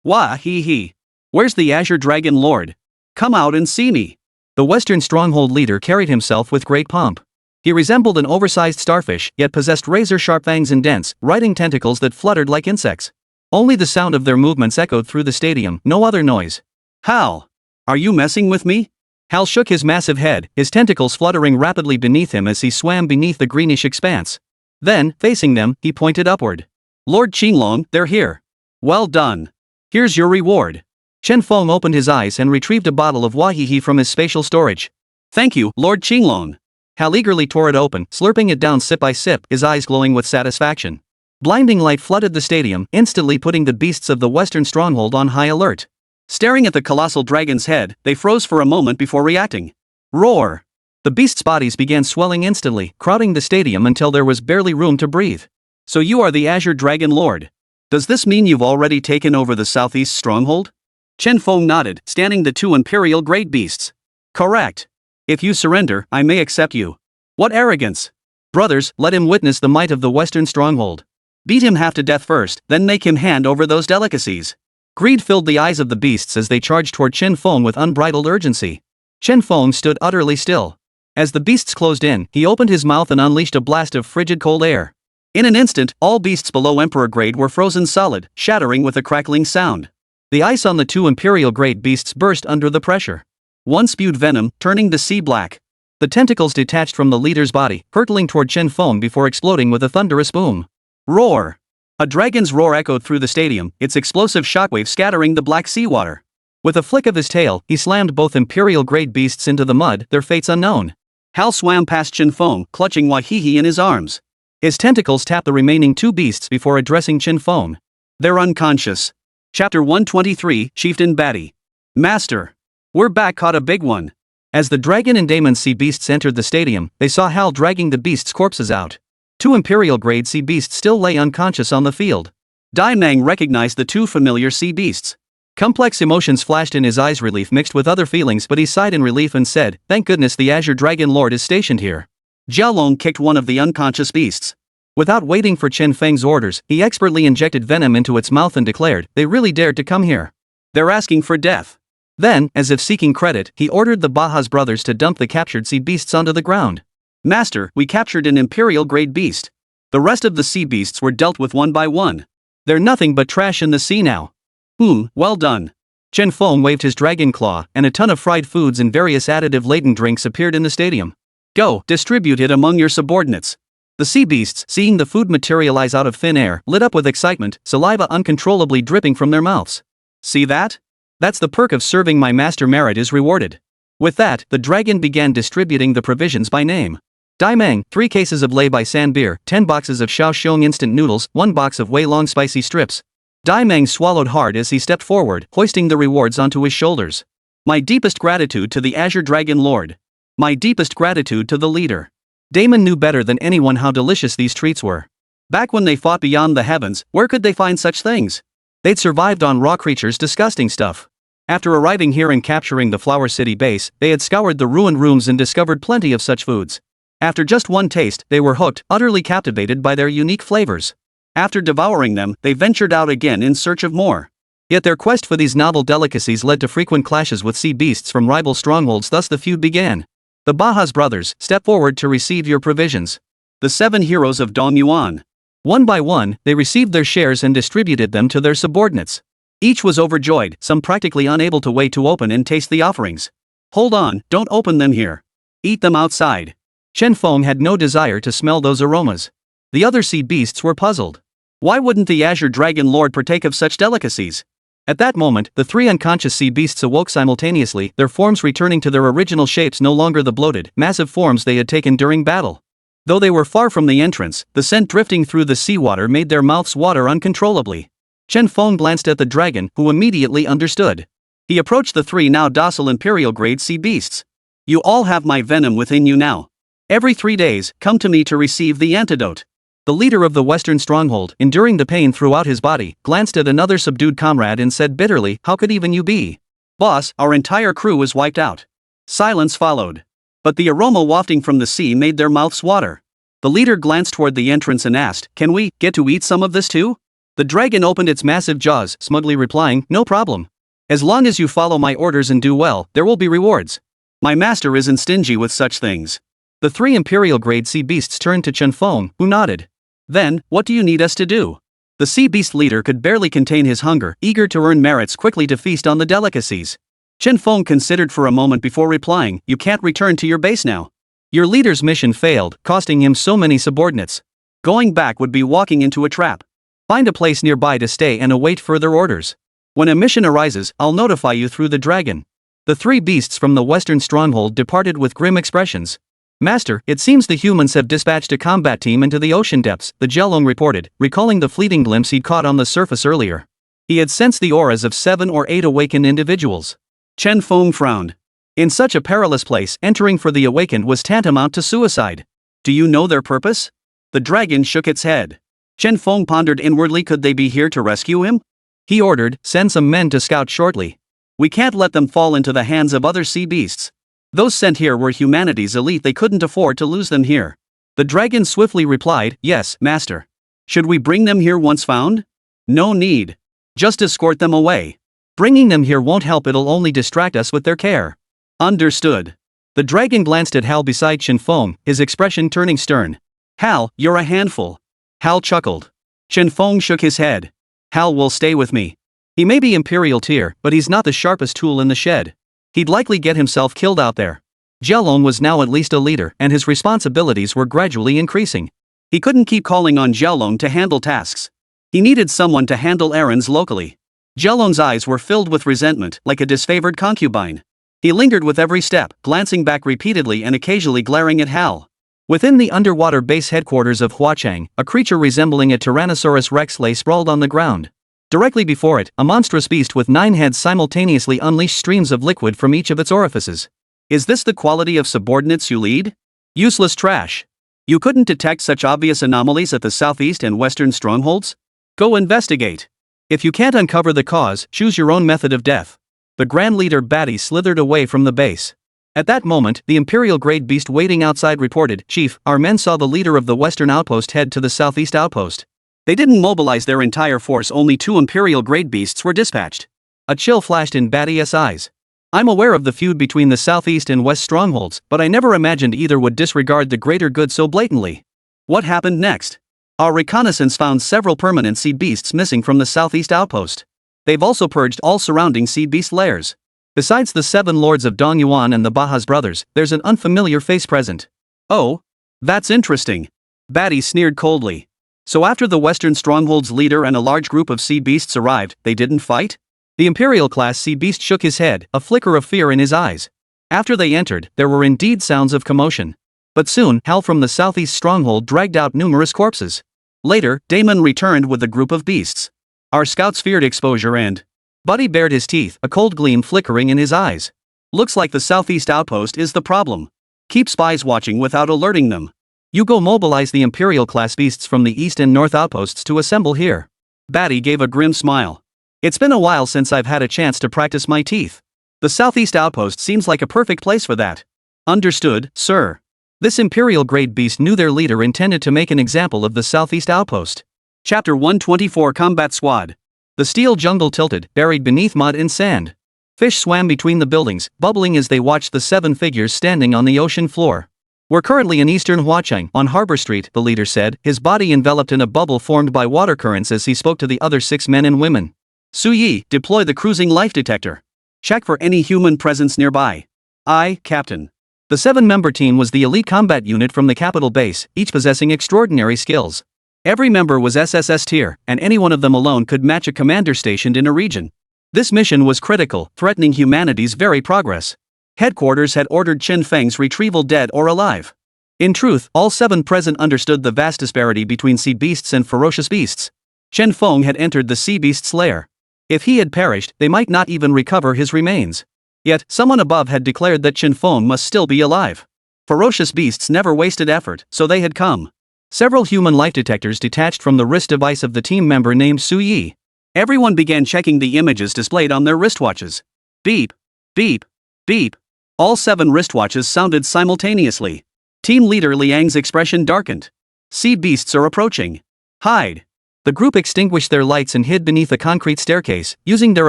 Wah hee hee. Where's the Azure Dragon Lord? Come out and see me. The Western Stronghold leader carried himself with great pomp. He resembled an oversized starfish, yet possessed razor-sharp fangs and dense, writhing tentacles that fluttered like insects. Only the sound of their movements echoed through the stadium, no other noise. Hal! Are you messing with me? Hal shook his massive head, his tentacles fluttering rapidly beneath him as he swam beneath the greenish expanse. Then, facing them, he pointed upward. Lord Qinglong, they're here. Well done. Here's your reward. Chen Feng opened his eyes and retrieved a bottle of wahihi from his spatial storage. Thank you, Lord Qinglong. Hal eagerly tore it open, slurping it down sip by sip, his eyes glowing with satisfaction. Blinding light flooded the stadium, instantly putting the beasts of the Western Stronghold on high alert. Staring at the colossal dragon's head, they froze for a moment before reacting. Roar! The beasts' bodies began swelling instantly, crowding the stadium until there was barely room to breathe. So you are the Azure Dragon Lord. Does this mean you've already taken over the Southeast Stronghold? Chen Feng nodded, standing the two imperial-grade beasts. Correct. If you surrender, I may accept you. What arrogance! Brothers, let him witness the might of the Western Stronghold. Beat him half to death first, then make him hand over those delicacies. Greed filled the eyes of the beasts as they charged toward Chen Feng with unbridled urgency. Chen Feng stood utterly still. As the beasts closed in, he opened his mouth and unleashed a blast of frigid cold air. In an instant, all beasts below Emperor grade were frozen solid, shattering with a crackling sound. The ice on the two imperial-grade beasts burst under the pressure. One spewed venom, turning the sea black. The tentacles detached from the leader's body, hurtling toward Chen Feng before exploding with a thunderous boom. Roar! A dragon's roar echoed through the stadium, its explosive shockwave scattering the black seawater. With a flick of his tail, he slammed both imperial-grade beasts into the mud, their fates unknown. Hal swam past Chen Feng, clutching wahihi in his arms. His tentacles tapped the remaining two beasts before addressing Chen Feng. They're unconscious. Chapter 123, Chieftain Batty. Master. We're back, caught a big one. As the dragon and daemon sea beasts entered the stadium, they saw Hal dragging the beasts' corpses out. Two imperial-grade sea beasts still lay unconscious on the field. Dai Meng recognized the two familiar sea beasts. Complex emotions flashed in his eyes, relief mixed with other feelings, but he sighed in relief and said, "Thank goodness the Azure Dragon Lord is stationed here." Jialong kicked one of the unconscious beasts. Without waiting for Chen Feng's orders, he expertly injected venom into its mouth and declared, "They really dared to come here. They're asking for death." Then, as if seeking credit, he ordered the Baja's brothers to dump the captured sea beasts onto the ground. "Master, we captured an imperial-grade beast. The rest of the sea beasts were dealt with one by one." They're nothing but trash in the sea now. Well done. Chen Feng waved his dragon claw, and a ton of fried foods and various additive-laden drinks appeared in the stadium. Go, distribute it among your subordinates. The sea beasts, seeing the food materialize out of thin air, lit up with excitement, saliva uncontrollably dripping from their mouths. See that? That's the perk of serving my master. Merit is rewarded. With that, the dragon began distributing the provisions by name. Daimeng, 3 cases of lei bai san beer, 10 boxes of Shaoxiong instant noodles, 1 box of Wei Long spicy strips. Daimeng swallowed hard as he stepped forward, hoisting the rewards onto his shoulders. My deepest gratitude to the Azure Dragon Lord. My deepest gratitude to the leader. Damon knew better than anyone how delicious these treats were. Back when they fought beyond the heavens, where could they find such things? They'd survived on raw creatures' disgusting stuff. After arriving here and capturing the Flower City base, they had scoured the ruined rooms and discovered plenty of such foods. After just one taste, they were hooked, utterly captivated by their unique flavors. After devouring them, they ventured out again in search of more. Yet their quest for these novel delicacies led to frequent clashes with sea beasts from rival strongholds, thus the feud began. The Bahas brothers, step forward to receive your provisions. The 7 heroes of Dongyuan. One by one, they received their shares and distributed them to their subordinates. Each was overjoyed, some practically unable to wait to open and taste the offerings. Hold on, don't open them here. Eat them outside. Chen Feng had no desire to smell those aromas. The other sea beasts were puzzled. Why wouldn't the Azure Dragon Lord partake of such delicacies? At that moment, the 3 unconscious sea beasts awoke simultaneously, their forms returning to their original shapes, no longer the bloated, massive forms they had taken during battle. Though they were far from the entrance, the scent drifting through the seawater made their mouths water uncontrollably. Chen Feng glanced at the dragon, who immediately understood. He approached the 3 now docile imperial-grade sea beasts. You all have my venom within you now. Every 3 days, come to me to receive the antidote. The leader of the Western stronghold, enduring the pain throughout his body, glanced at another subdued comrade and said bitterly, how could even you be? Boss, our entire crew was wiped out. Silence followed. But the aroma wafting from the sea made their mouths water. The leader glanced toward the entrance and asked, can we get to eat some of this too? The dragon opened its massive jaws, smugly replying, no problem. As long as you follow my orders and do well, there will be rewards. My master isn't stingy with such things. The 3 imperial-grade sea beasts turned to Chen Feng, who nodded. Then, what do you need us to do? The sea beast leader could barely contain his hunger, eager to earn merits quickly to feast on the delicacies. Chen Feng considered for a moment before replying, you can't return to your base now. Your leader's mission failed, costing him so many subordinates. Going back would be walking into a trap. Find a place nearby to stay and await further orders. When a mission arises, I'll notify you through the dragon. The 3 beasts from the western stronghold departed with grim expressions. Master, it seems the humans have dispatched a combat team into the ocean depths, the Jialong reported, recalling the fleeting glimpse he'd caught on the surface earlier. He had sensed the auras of 7 or 8 awakened individuals. Chen Feng frowned. In such a perilous place, entering for the awakened was tantamount to suicide. Do you know their purpose? The dragon shook its head. Chen Feng pondered inwardly, could they be here to rescue him? He ordered, send some men to scout shortly. We can't let them fall into the hands of other sea beasts. Those sent here were humanity's elite, they couldn't afford to lose them here. The dragon swiftly replied, yes, master. Should we bring them here once found? No need. Just escort them away. Bringing them here won't help, it'll only distract us with their care. Understood. The dragon glanced at Hal beside Chen Feng, his expression turning stern. Hal, you're a handful. Hal chuckled. Chen Feng shook his head. Hal will stay with me. He may be imperial tier, but he's not the sharpest tool in the shed. He'd likely get himself killed out there. Jialong was now at least a leader, and his responsibilities were gradually increasing. He couldn't keep calling on Jialong to handle tasks. He needed someone to handle errands locally. Jialong's eyes were filled with resentment, like a disfavored concubine. He lingered with every step, glancing back repeatedly and occasionally glaring at Hal. Within the underwater base headquarters of Huachang, a creature resembling a Tyrannosaurus rex lay sprawled on the ground. Directly before it, a monstrous beast with 9 heads simultaneously unleashed streams of liquid from each of its orifices. Is this the quality of subordinates you lead? Useless trash. You couldn't detect such obvious anomalies at the southeast and western strongholds? Go investigate. If you can't uncover the cause, choose your own method of death. The Grand Leader Batty slithered away from the base. At that moment, the Imperial-grade beast waiting outside reported, Chief, our men saw the leader of the western outpost head to the southeast outpost. They didn't mobilize their entire force, only 2 Imperial-grade beasts were dispatched. A chill flashed in Batty's eyes. I'm aware of the feud between the southeast and west strongholds, but I never imagined either would disregard the greater good so blatantly. What happened next? Our reconnaissance found several permanent sea beasts missing from the southeast outpost. They've also purged all surrounding sea beast lairs. Besides the 7 lords of Dongyuan and the Bahas brothers, there's an unfamiliar face present. Oh? That's interesting. Batty sneered coldly. So after the Western Stronghold's leader and a large group of sea beasts arrived, they didn't fight? The Imperial-class sea beast shook his head, a flicker of fear in his eyes. After they entered, there were indeed sounds of commotion. But soon, Hal from the southeast stronghold dragged out numerous corpses. Later, Damon returned with a group of beasts. Our scouts feared exposure and... Buddy bared his teeth, a cold gleam flickering in his eyes. Looks like the southeast outpost is the problem. Keep spies watching without alerting them. You go mobilize the Imperial-class beasts from the east and north outposts to assemble here. Batty gave a grim smile. It's been a while since I've had a chance to practice my teeth. The southeast outpost seems like a perfect place for that. Understood, sir. This Imperial-grade beast knew their leader intended to make an example of the southeast outpost. Chapter 124 Combat Squad. The steel jungle tilted, buried beneath mud and sand. Fish swam between the buildings, bubbling as they watched the 7 figures standing on the ocean floor. We're currently in eastern Huacheng, on Harbor Street, the leader said, his body enveloped in a bubble formed by water currents as he spoke to the other 6 men and women. Su Yi, deploy the cruising life detector. Check for any human presence nearby. Aye, Captain. The 7-member team was the elite combat unit from the capital base, each possessing extraordinary skills. Every member was SSS tier, and any one of them alone could match a commander stationed in a region. This mission was critical, threatening humanity's very progress. Headquarters had ordered Chen Feng's retrieval dead or alive. In truth, all 7 present understood the vast disparity between sea beasts and ferocious beasts. Chen Feng had entered the sea beast's lair. If he had perished, they might not even recover his remains. Yet, someone above had declared that Chen Feng must still be alive. Ferocious beasts never wasted effort, so they had come. Several human life detectors detached from the wrist device of the team member named Su Yi. Everyone began checking the images displayed on their wristwatches. Beep. Beep. Beep. All 7 wristwatches sounded simultaneously. Team leader Liang's expression darkened. Sea beasts are approaching. Hide. The group extinguished their lights and hid beneath a concrete staircase, using their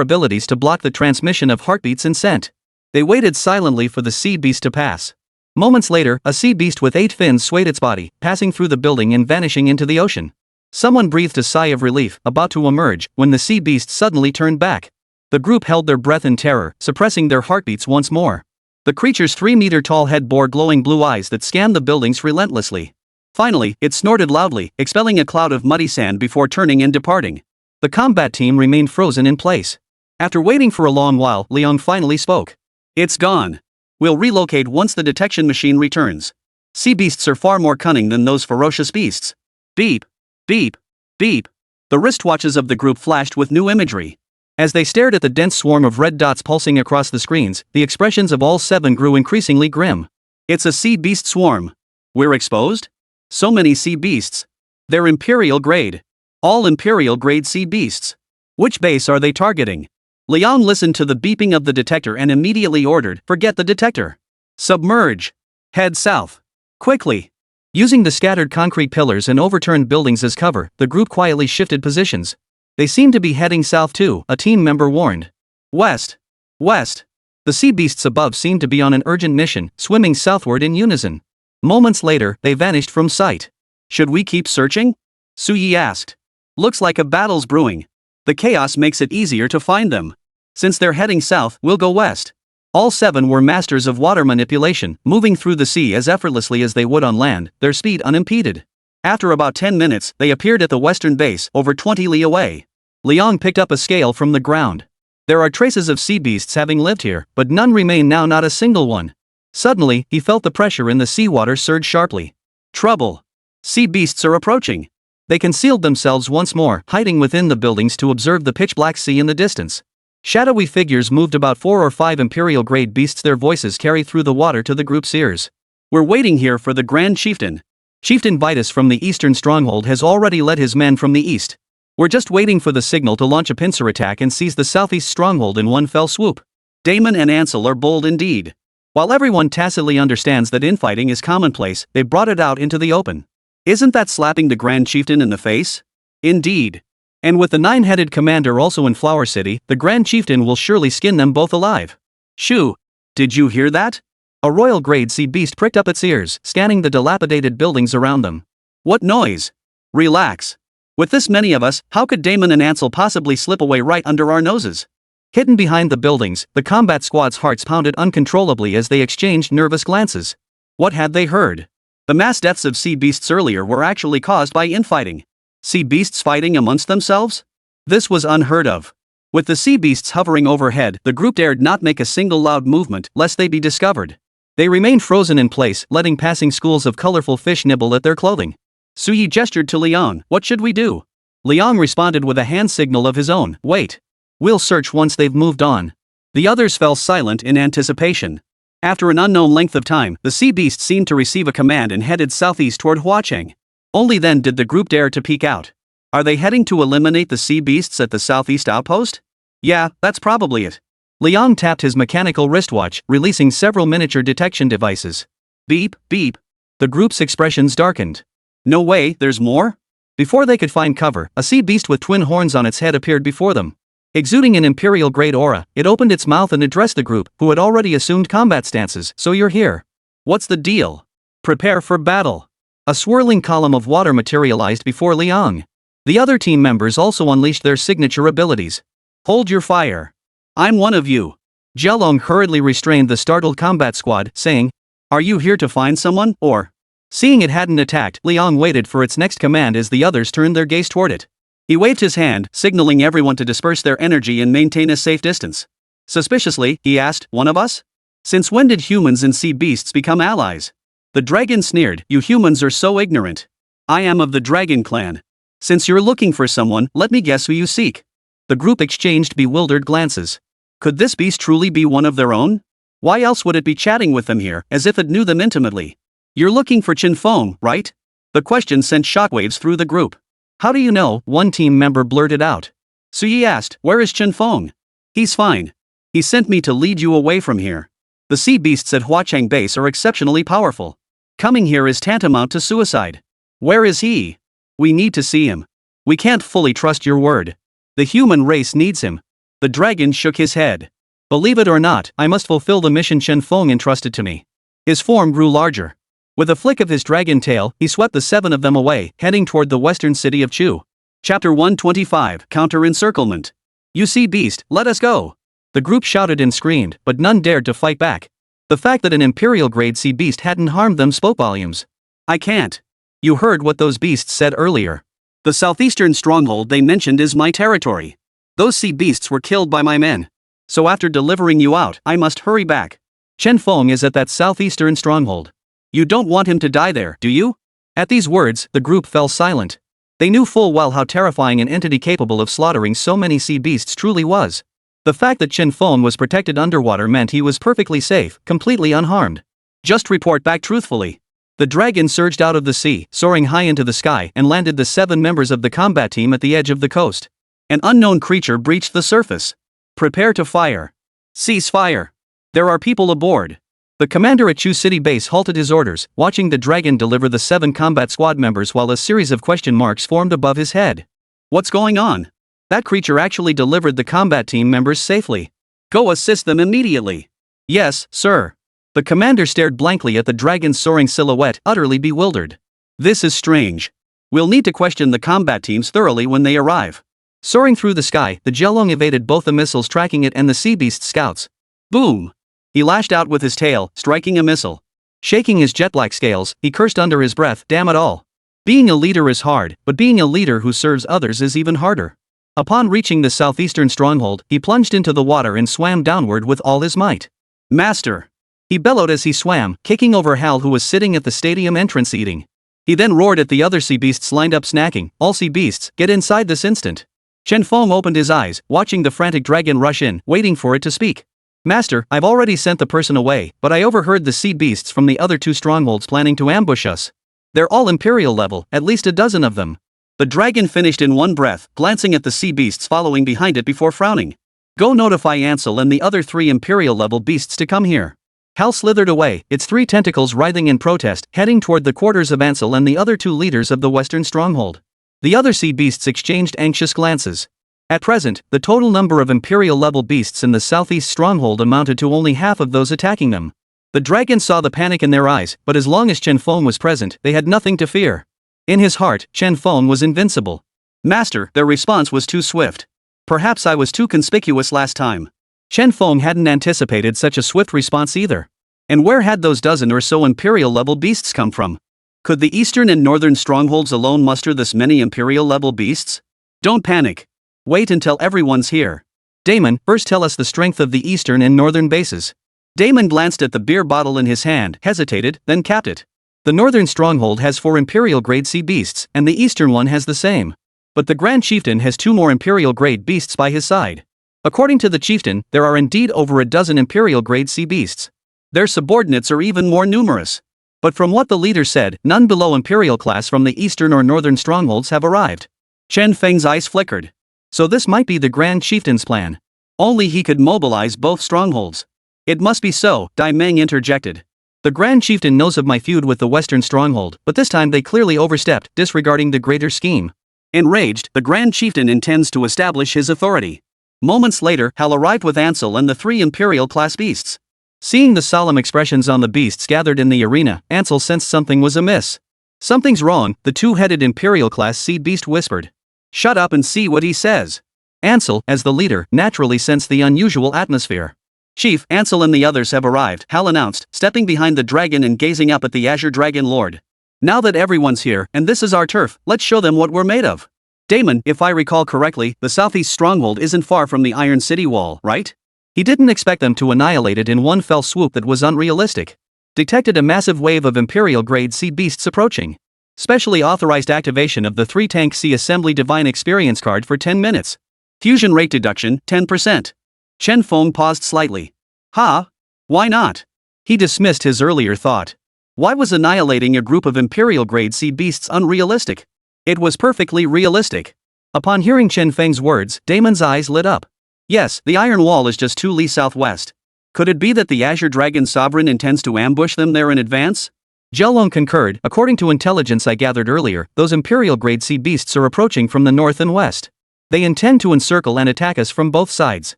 abilities to block the transmission of heartbeats and scent. They waited silently for the sea beast to pass. Moments later, a sea beast with 8 fins swayed its body, passing through the building and vanishing into the ocean. Someone breathed a sigh of relief, about to emerge, when the sea beast suddenly turned back. The group held their breath in terror, suppressing their heartbeats once more. The creature's 3-meter-tall head bore glowing blue eyes that scanned the buildings relentlessly. Finally, it snorted loudly, expelling a cloud of muddy sand before turning and departing. The combat team remained frozen in place. After waiting for a long while, Liang finally spoke. It's gone. We'll relocate once the detection machine returns. Sea beasts are far more cunning than those ferocious beasts. Beep. Beep. Beep. The wristwatches of the group flashed with new imagery. As they stared at the dense swarm of red dots pulsing across the screens, the expressions of all 7 grew increasingly grim. It's a sea beast swarm. We're exposed? So many sea beasts. They're Imperial grade. All Imperial grade sea beasts. Which base are they targeting? Liang listened to the beeping of the detector and immediately ordered, forget the detector. Submerge. Head south. Quickly. Using the scattered concrete pillars and overturned buildings as cover, the group quietly shifted positions. They seemed to be heading south too, a team member warned. West. West. The sea beasts above seemed to be on an urgent mission, swimming southward in unison. Moments later, they vanished from sight. Should we keep searching? Su Yi asked. Looks like a battle's brewing. The chaos makes it easier to find them. Since they're heading south, we'll go west. All 7 were masters of water manipulation, moving through the sea as effortlessly as they would on land, their speed unimpeded. After about 10 minutes, they appeared at the western base, over 20 li away. Liang picked up a scale from the ground. There are traces of sea beasts having lived here, but none remain now, not a single one. Suddenly, he felt the pressure in the seawater surge sharply. Trouble. Sea beasts are approaching. They concealed themselves once more, hiding within the buildings to observe the pitch-black sea in the distance. Shadowy figures moved, about 4 or 5 Imperial-grade beasts, their voices carried through the water to the group's ears. We're waiting here for the Grand Chieftain. Chieftain Vitus from the eastern stronghold has already led his men from the east. We're just waiting for the signal to launch a pincer attack and seize the southeast stronghold in one fell swoop. Damon and Ansel are bold indeed. While everyone tacitly understands that infighting is commonplace, they brought it out into the open. Isn't that slapping the Grand Chieftain in the face? Indeed. And with the 9-headed commander also in Flower City, the Grand Chieftain will surely skin them both alive. Shoo! Did you hear that? A royal-grade sea beast pricked up its ears, scanning the dilapidated buildings around them. What noise? Relax. With this many of us, how could Damon and Ansel possibly slip away right under our noses? Hidden behind the buildings, the combat squad's hearts pounded uncontrollably as they exchanged nervous glances. What had they heard? The mass deaths of sea beasts earlier were actually caused by infighting. Sea beasts fighting amongst themselves? This was unheard of. With the sea beasts hovering overhead, the group dared not make a single loud movement lest they be discovered. They remained frozen in place, letting passing schools of colorful fish nibble at their clothing. Suyi gestured to Liang. What should we do? Liang responded with a hand signal of his own. Wait. We'll search once they've moved on. The others fell silent in anticipation. After an unknown length of time, the sea beast seemed to receive a command and headed southeast toward Huacheng. Only then did the group dare to peek out. Are they heading to eliminate the sea beasts at the southeast outpost? Yeah, that's probably it. Liang tapped his mechanical wristwatch, releasing several miniature detection devices. Beep, beep. The group's expressions darkened. No way, there's more? Before they could find cover, a sea beast with twin horns on its head appeared before them. Exuding an imperial-grade aura, it opened its mouth and addressed the group, who had already assumed combat stances. So you're here. What's the deal? Prepare for battle. A swirling column of water materialized before Liang. The other team members also unleashed their signature abilities. Hold your fire. I'm one of you. Jialong hurriedly restrained the startled combat squad, saying, Are you here to find someone, or? Seeing it hadn't attacked, Liang waited for its next command as the others turned their gaze toward it. He waved his hand, signaling everyone to disperse their energy and maintain a safe distance. Suspiciously, he asked, One of us? Since when did humans and sea beasts become allies? The dragon sneered, You humans are so ignorant. I am of the dragon clan. Since you're looking for someone, let me guess who you seek. The group exchanged bewildered glances. Could this beast truly be one of their own? Why else would it be chatting with them here, as if it knew them intimately? You're looking for Chen Feng, right? The question sent shockwaves through the group. How do you know? One team member blurted out. Suyi asked, Where is Chen Feng? He's fine. He sent me to lead you away from here. The sea beasts at Huacheng base are exceptionally powerful. Coming here is tantamount to suicide. Where is he? We need to see him. We can't fully trust your word. The human race needs him. The dragon shook his head. Believe it or not, I must fulfill the mission Chen Feng entrusted to me. His form grew larger. With a flick of his dragon tail, he swept the 7 of them away, heading toward the western city of Chu. Chapter 125, Counter-Encirclement. You sea beast, let us go. The group shouted and screamed, but none dared to fight back. The fact that an imperial-grade sea beast hadn't harmed them spoke volumes. I can't. You heard what those beasts said earlier. The southeastern stronghold they mentioned is my territory. Those sea beasts were killed by my men. So after delivering you out, I must hurry back. Chen Feng is at that southeastern stronghold. You don't want him to die there, do you? At these words, the group fell silent. They knew full well how terrifying an entity capable of slaughtering so many sea beasts truly was. The fact that Chen Feng was protected underwater meant he was perfectly safe, completely unharmed. Just report back truthfully. The dragon surged out of the sea, soaring high into the sky, and landed the 7 members of the combat team at the edge of the coast. An unknown creature breached the surface. Prepare to fire. Cease fire. There are people aboard. The commander at Chu City base halted his orders, watching the dragon deliver the 7 combat squad members while a series of question marks formed above his head. What's going on? That creature actually delivered the combat team members safely. Go assist them immediately. Yes, sir. The commander stared blankly at the dragon's soaring silhouette, utterly bewildered. This is strange. We'll need to question the combat teams thoroughly when they arrive. Soaring through the sky, the Jialong evaded both the missiles tracking it and the sea beast scouts. Boom! He lashed out with his tail, striking a missile. Shaking his jet-black scales, he cursed under his breath, damn it all. Being a leader is hard, but being a leader who serves others is even harder. Upon reaching the southeastern stronghold, he plunged into the water and swam downward with all his might. Master! He bellowed as he swam, kicking over Hal who was sitting at the stadium entrance eating. He then roared at the other sea beasts lined up snacking, All sea beasts, get inside this instant. Chen Feng opened his eyes, watching the frantic dragon rush in, waiting for it to speak. Master, I've already sent the person away, but I overheard the sea beasts from the other 2 strongholds planning to ambush us. They're all imperial level, at least a dozen of them. The dragon finished in one breath, glancing at the sea beasts following behind it before frowning. Go notify Ansel and the other 3 imperial level beasts to come here. Hal slithered away, its 3 tentacles writhing in protest, heading toward the quarters of Ansel and the other 2 leaders of the western stronghold. The other sea beasts exchanged anxious glances. At present, the total number of imperial-level beasts in the southeast stronghold amounted to only half of those attacking them. The dragon saw the panic in their eyes, but as long as Chen Feng was present, they had nothing to fear. In his heart, Chen Feng was invincible. Master, their response was too swift. Perhaps I was too conspicuous last time. Chen Feng hadn't anticipated such a swift response either. And where had those dozen or so Imperial-level beasts come from? Could the eastern and northern strongholds alone muster this many Imperial-level beasts? Don't panic. Wait until everyone's here. Damon, first tell us the strength of the eastern and northern bases. Damon glanced at the beer bottle in his hand, hesitated, then capped it. The northern stronghold has 4 Imperial-grade sea beasts, and the eastern one has the same. But the Grand Chieftain has 2 more Imperial-grade beasts by his side. According to the Chieftain, there are indeed over a dozen Imperial-grade sea beasts. Their subordinates are even more numerous. But from what the leader said, none below Imperial class from the eastern or northern strongholds have arrived. Chen Feng's eyes flickered. So this might be the Grand Chieftain's plan. Only he could mobilize both strongholds. It must be so, Dai Meng interjected. The Grand Chieftain knows of my feud with the western stronghold, but this time they clearly overstepped, disregarding the greater scheme. Enraged, the Grand Chieftain intends to establish his authority. Moments later, Hal arrived with Ansel and the 3 Imperial-class beasts. Seeing the solemn expressions on the beasts gathered in the arena, Ansel sensed something was amiss. Something's wrong, the 2-headed Imperial-class sea beast whispered. Shut up and see what he says. Ansel, as the leader, naturally sensed the unusual atmosphere. Chief, Ansel and the others have arrived, Hal announced, stepping behind the dragon and gazing up at the Azure Dragon Lord. Now that everyone's here, and this is our turf, let's show them what we're made of. Damon, if I recall correctly, the southeast stronghold isn't far from the Iron City Wall, right? He didn't expect them to annihilate it in one fell swoop that was unrealistic. Detected a massive wave of Imperial-grade sea beasts approaching. Specially authorized activation of the 3-tank sea assembly divine experience card for 10 minutes. Fusion rate deduction, 10%. Chen Feng paused slightly. Why not? He dismissed his earlier thought. Why was annihilating a group of Imperial-grade sea beasts unrealistic? It was perfectly realistic. Upon hearing Chen Feng's words, Damon's eyes lit up. Yes, the Iron Wall is just 2 li southwest. Could it be that the Azure Dragon Sovereign intends to ambush them there in advance? Jialong concurred. According to intelligence I gathered earlier, those Imperial-grade sea beasts are approaching from the north and west. They intend to encircle and attack us from both sides.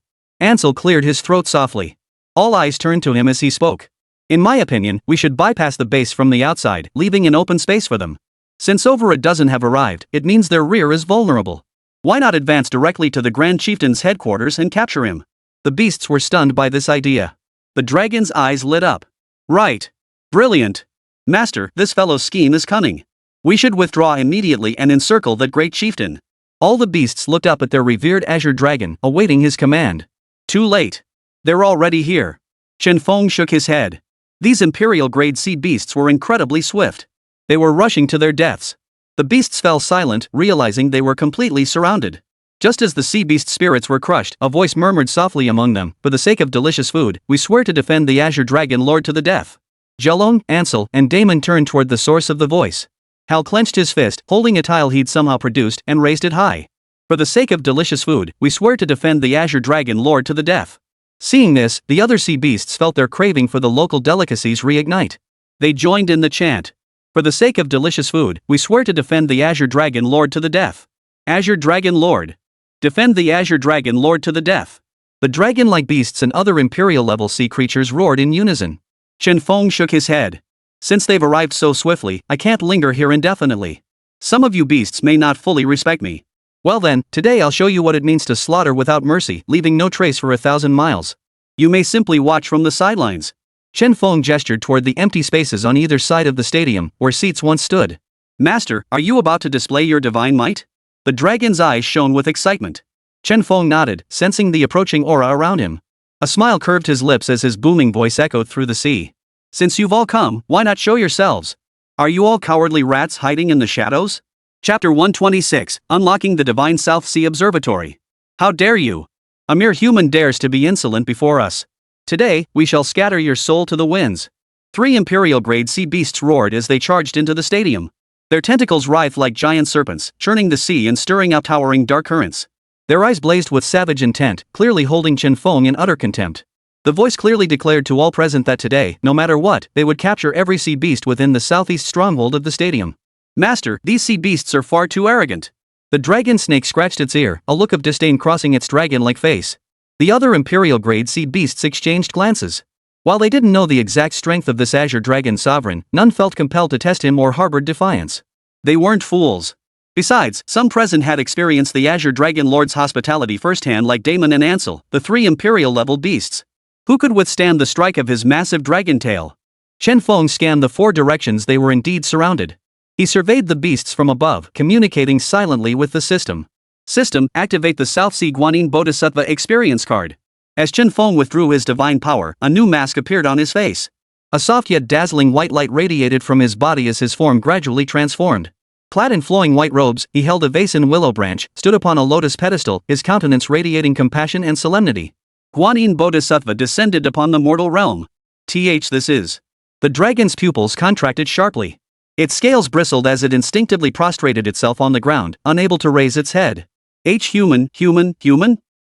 Ansel cleared his throat softly. All eyes turned to him as he spoke. In my opinion, we should bypass the base from the outside, leaving an open space for them. Since over a dozen have arrived, it means their rear is vulnerable. Why not advance directly to the Grand Chieftain's headquarters and capture him? The beasts were stunned by this idea. The dragon's eyes lit up. Right. Brilliant. Master, this fellow's scheme is cunning. We should withdraw immediately and encircle that great chieftain. All the beasts looked up at their revered Azure Dragon, awaiting his command. Too late. They're already here. Chen Feng shook his head. These Imperial-grade sea beasts were incredibly swift. They were rushing to their deaths. The beasts fell silent, realizing they were completely surrounded. Just as the sea beast spirits were crushed, a voice murmured softly among them, "For the sake of delicious food, we swear to defend the Azure Dragon Lord to the death." Jialong, Ansel, and Damon turned toward the source of the voice. Hal clenched his fist, holding a tile he'd somehow produced, and raised it high. "For the sake of delicious food, we swear to defend the Azure Dragon Lord to the death." Seeing this, the other sea beasts felt their craving for the local delicacies reignite. They joined in the chant. "For the sake of delicious food, we swear to defend the Azure Dragon Lord to the death. Azure Dragon Lord. Defend the Azure Dragon Lord to the death." The dragon-like beasts and other Imperial-level sea creatures roared in unison. Chen Feng shook his head. "Since they've arrived so swiftly, I can't linger here indefinitely. Some of you beasts may not fully respect me. Well then, today I'll show you what it means to slaughter without mercy, leaving no trace for 1,000 miles. You may simply watch from the sidelines." Chen Feng gestured toward the empty spaces on either side of the stadium, where seats once stood. "Master, are you about to display your divine might?" The dragon's eyes shone with excitement. Chen Feng nodded, sensing the approaching aura around him. A smile curved his lips as his booming voice echoed through the sea. "Since you've all come, why not show yourselves? Are you all cowardly rats hiding in the shadows?" Chapter 126, Unlocking the Divine South Sea Observatory. "How dare you? A mere human dares to be insolent before us. Today, we shall scatter your soul to the winds." 3 Imperial-grade sea beasts roared as they charged into the stadium. Their tentacles writhed like giant serpents, churning the sea and stirring up towering dark currents. Their eyes blazed with savage intent, clearly holding Chen Feng in utter contempt. The voice clearly declared to all present that today, no matter what, they would capture every sea beast within the southeast stronghold of the stadium. "Master, these sea beasts are far too arrogant." The dragon snake scratched its ear, a look of disdain crossing its dragon-like face. The other Imperial-grade sea beasts exchanged glances. While they didn't know the exact strength of this Azure Dragon Sovereign, none felt compelled to test him or harbored defiance. They weren't fools. Besides, some present had experienced the Azure Dragon Lord's hospitality firsthand, like Damon and Ansel, the 3 Imperial-level beasts. Who could withstand the strike of his massive dragon tail? Chen Feng scanned the 4 directions. They were indeed surrounded. He surveyed the beasts from above, communicating silently with the system. System, activate the South Sea Guanyin Bodhisattva experience card. As Chen Feng withdrew his divine power, a new mask appeared on his face. A soft yet dazzling white light radiated from his body as his form gradually transformed. Clad in flowing white robes, he held a vase in willow branch, stood upon a lotus pedestal, his countenance radiating compassion and solemnity. Guanyin Bodhisattva descended upon the mortal realm. This is. The dragon's pupils contracted sharply. Its scales bristled as it instinctively prostrated itself on the ground, unable to raise its head. Human?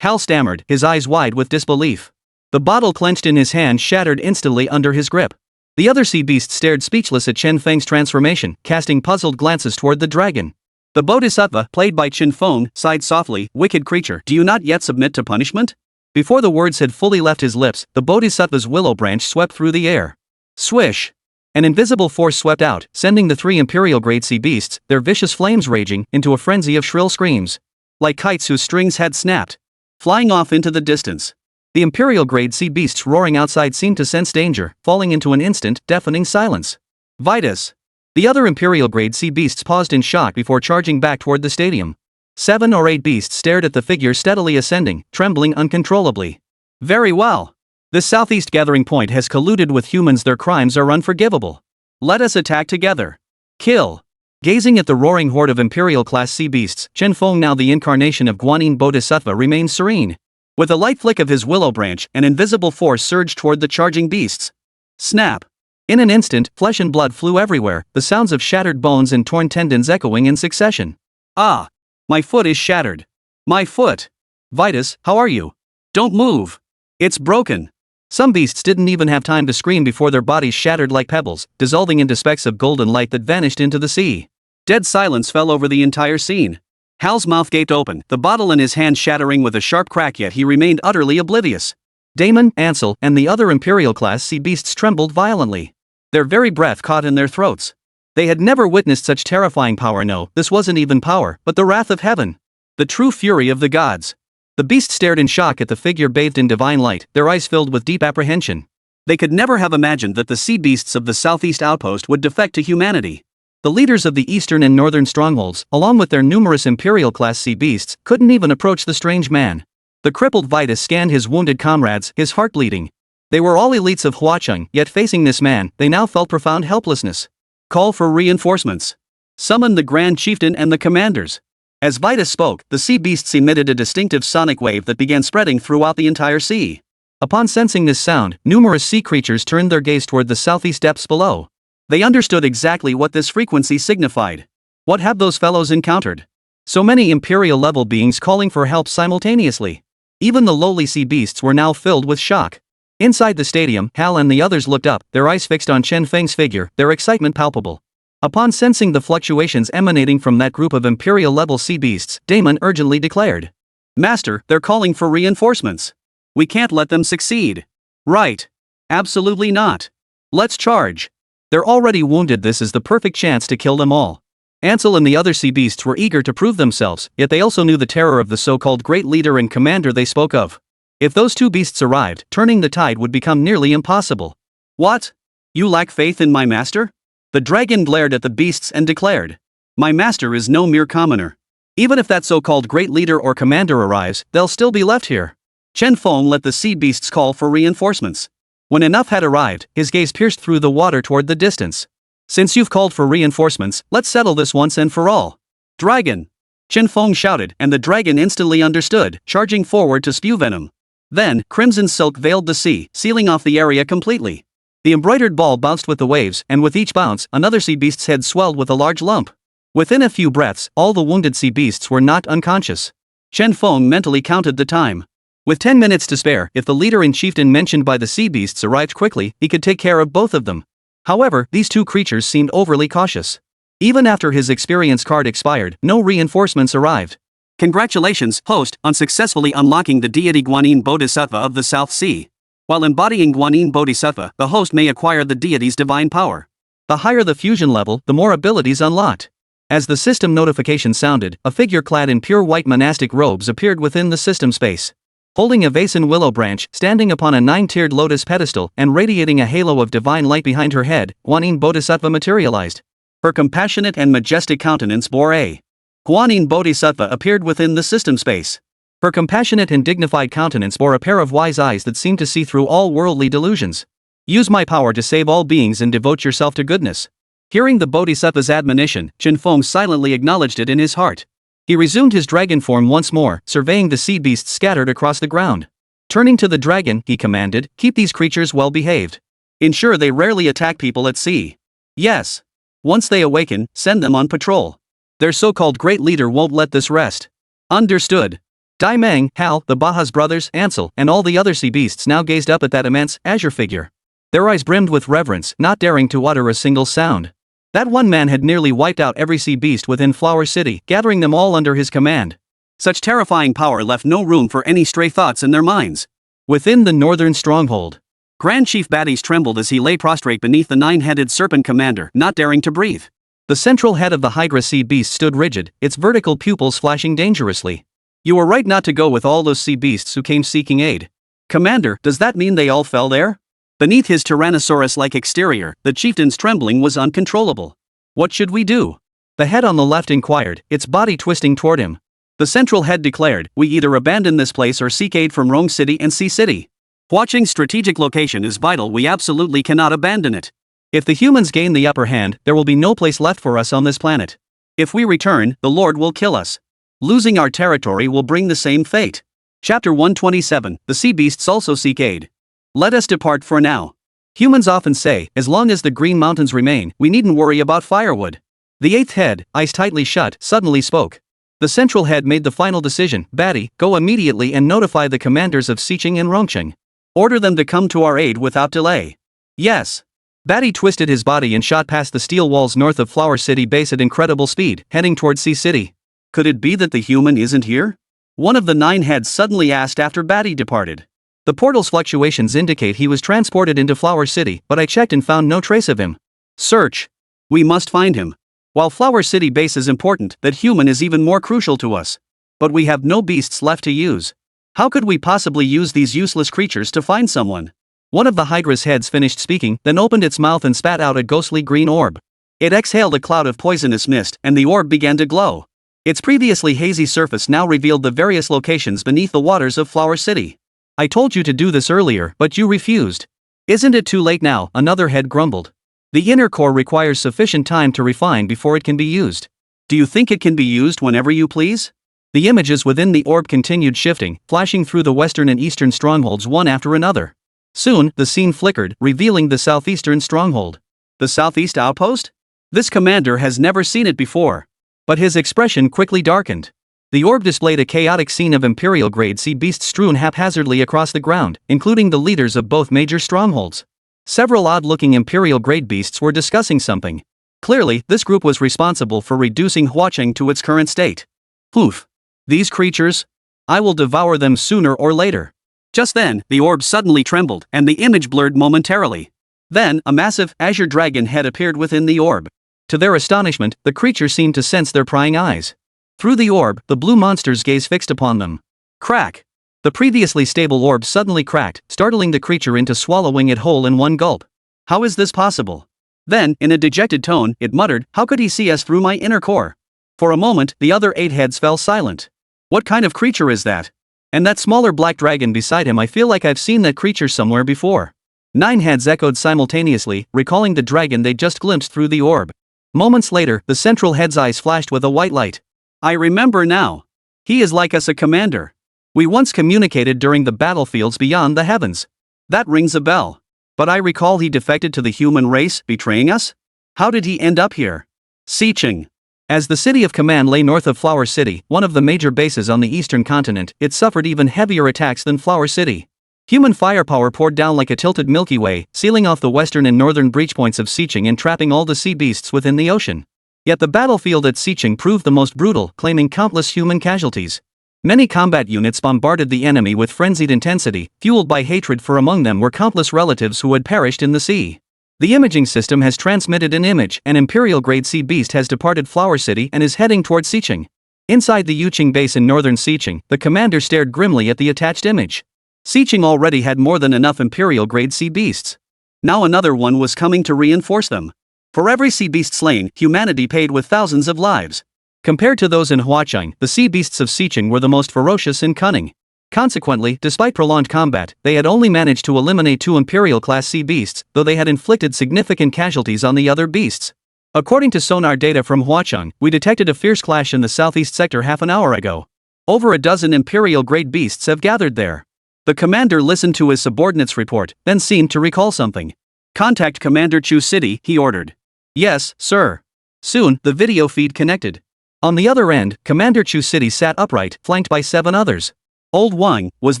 Hal stammered, his eyes wide with disbelief. The bottle clenched in his hand shattered instantly under his grip. The other sea beasts stared speechless at Chen Feng's transformation, casting puzzled glances toward the dragon. The Bodhisattva, played by Chen Feng, sighed softly, "Wicked creature, do you not yet submit to punishment?" Before the words had fully left his lips, the Bodhisattva's willow branch swept through the air. Swish! An invisible force swept out, sending the 3 Imperial-grade sea beasts, their vicious flames raging, into a frenzy of shrill screams. Like kites whose strings had snapped. Flying off into the distance. The Imperial-grade sea beasts roaring outside seemed to sense danger, falling into an instant, deafening silence. Vitus! The other Imperial-grade sea beasts paused in shock before charging back toward the stadium. 7 or 8 beasts stared at the figure steadily ascending, trembling uncontrollably. Very well. This southeast gathering point has colluded with humans. Their crimes are unforgivable. Let us attack together. Kill. Gazing at the roaring horde of Imperial-class sea beasts, Chen Feng, now the incarnation of Guanyin Bodhisattva, remained serene. With a light flick of his willow branch, an invisible force surged toward the charging beasts. Snap! In an instant, flesh and blood flew everywhere, the sounds of shattered bones and torn tendons echoing in succession. Ah! My foot is shattered. My foot! Vitus, how are you? Don't move! It's broken! Some beasts didn't even have time to scream before their bodies shattered like pebbles, dissolving into specks of golden light that vanished into the sea. Dead silence fell over the entire scene. Hal's mouth gaped open, the bottle in his hand shattering with a sharp crack, yet he remained utterly oblivious. Damon, Ansel, and the other Imperial-class sea beasts trembled violently. Their very breath caught in their throats. They had never witnessed such terrifying power. No, this wasn't even power, but the wrath of heaven. The true fury of the gods. The beasts stared in shock at the figure bathed in divine light, their eyes filled with deep apprehension. They could never have imagined that the sea beasts of the southeast outpost would defect to humanity. The leaders of the eastern and northern strongholds, along with their numerous Imperial-class sea beasts, couldn't even approach the strange man. The crippled Vitus scanned his wounded comrades, his heart bleeding. They were all elites of Huacheng, yet facing this man, they now felt profound helplessness. Call for reinforcements. Summon the Grand Chieftain and the commanders. As Vitus spoke, the sea beasts emitted a distinctive sonic wave that began spreading throughout the entire sea. Upon sensing this sound, numerous sea creatures turned their gaze toward the southeast depths below. They understood exactly what this frequency signified. What have those fellows encountered? So many Imperial-level beings calling for help simultaneously. Even the lowly sea beasts were now filled with shock. Inside the stadium, Hal and the others looked up, their eyes fixed on Chen Feng's figure, their excitement palpable. Upon sensing the fluctuations emanating from that group of Imperial-level sea beasts, Damon urgently declared. "Master, they're calling for reinforcements. We can't let them succeed." "Right. Absolutely not. Let's charge. They're already wounded. This is the perfect chance to kill them all." Ansel and the other sea beasts were eager to prove themselves, yet they also knew the terror of the so-called great leader and commander they spoke of. If those 2 beasts arrived, turning the tide would become nearly impossible. "What? You lack faith in my master?" The dragon glared at the beasts and declared. "My master is no mere commoner. Even if that so-called great leader or commander arrives, they'll still be left here." Chen Feng let the sea beasts call for reinforcements. When enough had arrived, his gaze pierced through the water toward the distance. "Since you've called for reinforcements, let's settle this once and for all." "Dragon!" Chen Feng shouted, and the dragon instantly understood, charging forward to spew venom. Then, crimson silk veiled the sea, sealing off the area completely. The embroidered ball bounced with the waves, and with each bounce, another sea beast's head swelled with a large lump. Within a few breaths, all the wounded sea beasts were knocked unconscious. Chen Feng mentally counted the time. With 10 minutes to spare, if the leader and chieftain mentioned by the sea beasts arrived quickly, he could take care of both of them. However, these 2 creatures seemed overly cautious. Even after his experience card expired, no reinforcements arrived. Congratulations, host, on successfully unlocking the deity Guanyin Bodhisattva of the South Sea. While embodying Guanyin Bodhisattva, the host may acquire the deity's divine power. The higher the fusion level, the more abilities unlocked. As the system notification sounded, a figure clad in pure white monastic robes appeared within the system space. Holding a vasen willow branch, standing upon a 9-tiered lotus pedestal, and radiating a halo of divine light behind her head, Guanyin Bodhisattva materialized. Her compassionate and majestic countenance bore a Guanyin Bodhisattva appeared within the system space. Her compassionate and dignified countenance bore a pair of wise eyes that seemed to see through all worldly delusions. Use my power to save all beings and devote yourself to goodness. Hearing the Bodhisattva's admonition, Chen Feng silently acknowledged it in his heart. He resumed his dragon form once more, surveying the sea beasts scattered across the ground. Turning to the dragon, he commanded, "Keep these creatures well behaved. Ensure they rarely attack people at sea. Yes. Once they awaken, send them on patrol. Their so-called great leader won't let this rest." Understood. Dai Meng, Hal, the Baha's brothers, Ansel, and all the other sea beasts now gazed up at that immense, azure figure. Their eyes brimmed with reverence, not daring to utter a single sound. That one man had nearly wiped out every sea beast within Flower City, gathering them all under his command. Such terrifying power left no room for any stray thoughts in their minds. Within the northern stronghold, Grand Chief Baddies trembled as he lay prostrate beneath the 9-headed serpent commander, not daring to breathe. The central head of the Hydra sea beast stood rigid, its vertical pupils flashing dangerously. "You were right not to go with all those sea beasts who came seeking aid. Commander, does that mean they all fell there?" Beneath his Tyrannosaurus-like exterior, the chieftain's trembling was uncontrollable. "What should we do?" The head on the left inquired, its body twisting toward him. The central head declared, "We either abandon this place or seek aid from Rong City and Sea City. Watching strategic location is vital, we absolutely cannot abandon it. If the humans gain the upper hand, there will be no place left for us on this planet. If we return, the Lord will kill us. Losing our territory will bring the same fate." Chapter 127, The Sea Beasts Also Seek Aid. Let us depart for now. Humans often say, as long as the Green Mountains remain, we needn't worry about firewood. The 8th head, eyes tightly shut, suddenly spoke. The central head made the final decision. "Baddie, go immediately and notify the commanders of Xiqing and Rongqing. Order them to come to our aid without delay." "Yes." Baddie twisted his body and shot past the steel walls north of Flower City base at incredible speed, heading toward Sea City. "Could it be that the human isn't here?" one of the 9 heads suddenly asked after Baddie departed. "The portal's fluctuations indicate he was transported into Flower City, but I checked and found no trace of him." "Search. We must find him. While Flower City base is important, that human is even more crucial to us. But we have no beasts left to use. How could we possibly use these useless creatures to find someone?" One of the Hydra's heads finished speaking, then opened its mouth and spat out a ghostly green orb. It exhaled a cloud of poisonous mist, and the orb began to glow. Its previously hazy surface now revealed the various locations beneath the waters of Flower City. "I told you to do this earlier, but you refused." "Isn't it too late now?" another head grumbled. "The inner core requires sufficient time to refine before it can be used. Do you think it can be used whenever you please?" The images within the orb continued shifting, flashing through the western and eastern strongholds one after another. Soon, the scene flickered, revealing the southeastern stronghold. The southeast outpost? This commander has never seen it before. But his expression quickly darkened. The orb displayed a chaotic scene of Imperial-grade sea beasts strewn haphazardly across the ground, including the leaders of both major strongholds. Several odd-looking Imperial-grade beasts were discussing something. Clearly, this group was responsible for reducing Huacheng to its current state. Poof! These creatures? I will devour them sooner or later. Just then, the orb suddenly trembled, and the image blurred momentarily. Then, a massive, azure dragon head appeared within the orb. To their astonishment, the creature seemed to sense their prying eyes. Through the orb, the blue monster's gaze fixed upon them. Crack! The previously stable orb suddenly cracked, startling the creature into swallowing it whole in one gulp. "How is this possible?" Then, in a dejected tone, it muttered, "How could he see us through my inner core?" For a moment, the other 8 heads fell silent. "What kind of creature is that? And that smaller black dragon beside him, I feel like I've seen that creature somewhere before." 9 heads echoed simultaneously, recalling the dragon they just glimpsed through the orb. Moments later, the central head's eyes flashed with a white light. "I remember now. He is like us, a commander. We once communicated during the battlefields beyond the heavens. That rings a bell. But I recall he defected to the human race, betraying us? How did he end up here?" Xiqing. As the city of command lay north of Flower City, one of the major bases on the eastern continent, it suffered even heavier attacks than Flower City. Human firepower poured down like a tilted Milky Way, sealing off the western and northern breachpoints of Xiqing and trapping all the sea beasts within the ocean. Yet the battlefield at Xiqing proved the most brutal, claiming countless human casualties. Many combat units bombarded the enemy with frenzied intensity, fueled by hatred, for among them were countless relatives who had perished in the sea. The imaging system has transmitted an image. An Imperial-grade sea beast has departed Flower City and is heading toward Xiqing. Inside the Yuqing base in northern Xiqing, the commander stared grimly at the attached image. Xiqing already had more than enough Imperial-grade sea beasts. Now another one was coming to reinforce them. For every sea beast slain, humanity paid with thousands of lives. Compared to those in Huacheng, the sea beasts of Xiqing were the most ferocious and cunning. Consequently, despite prolonged combat, they had only managed to eliminate 2 Imperial-class sea beasts, though they had inflicted significant casualties on the other beasts. According to sonar data from Huacheng, we detected a fierce clash in the southeast sector half an hour ago. Over a dozen Imperial-grade beasts have gathered there. The commander listened to his subordinate's report, then seemed to recall something. "Contact Commander Chu City," he ordered. "Yes, sir." Soon, the video feed connected. On the other end, Commander Chu City sat upright, flanked by 7 others. "Old Wang, was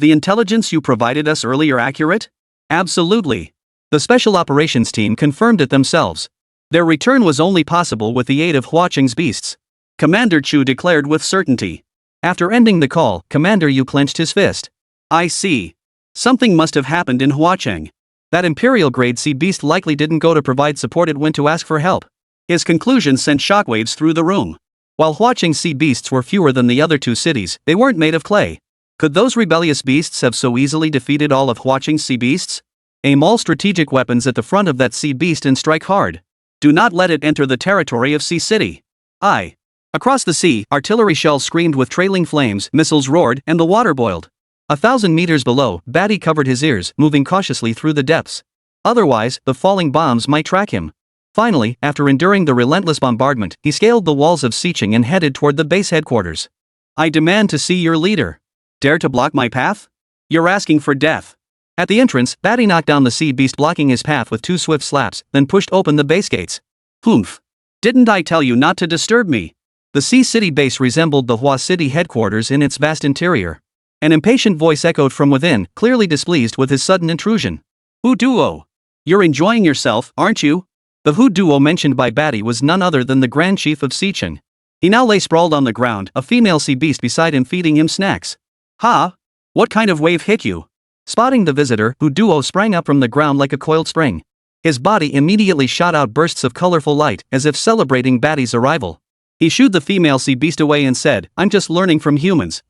the intelligence you provided us earlier accurate?" "Absolutely." The Special Operations Team confirmed it themselves. Their return was only possible with the aid of Huacheng's beasts. Commander Chu declared with certainty. After ending the call, Commander Yu clenched his fist. "I see. Something must have happened in Huacheng. That Imperial-grade sea beast likely didn't go to provide support, it went to ask for help." His conclusion sent shockwaves through the room. While Huacheng's sea beasts were fewer than the other 2 cities, they weren't made of clay. Could those rebellious beasts have so easily defeated all of Huacheng's sea beasts? Aim all strategic weapons at the front of that sea beast and strike hard. Do not let it enter the territory of Sea City. Across the sea, artillery shells screamed with trailing flames, missiles roared, and the water boiled. 1,000 meters below, Batty covered his ears, moving cautiously through the depths. Otherwise, the falling bombs might track him. Finally, after enduring the relentless bombardment, he scaled the walls of Xiqing and headed toward the base headquarters. "I demand to see your leader. Dare to block my path? You're asking for death." At the entrance, Batty knocked down the sea beast, blocking his path with 2 swift slaps, then pushed open the base gates. "Humph. Didn't I tell you not to disturb me?" The Sea City base resembled the Hua City headquarters in its vast interior. An impatient voice echoed from within, clearly displeased with his sudden intrusion. "Hu Duo. You're enjoying yourself, aren't you?" The Hu Duo mentioned by Batty was none other than the Grand Chief of Xiqing. He now lay sprawled on the ground, a female sea beast beside him feeding him snacks. "Ha? What kind of wave hit you?" Spotting the visitor, Hu Duo sprang up from the ground like a coiled spring. His body immediately shot out bursts of colorful light, as if celebrating Batty's arrival. He shooed the female sea beast away and said, "I'm just learning from humans,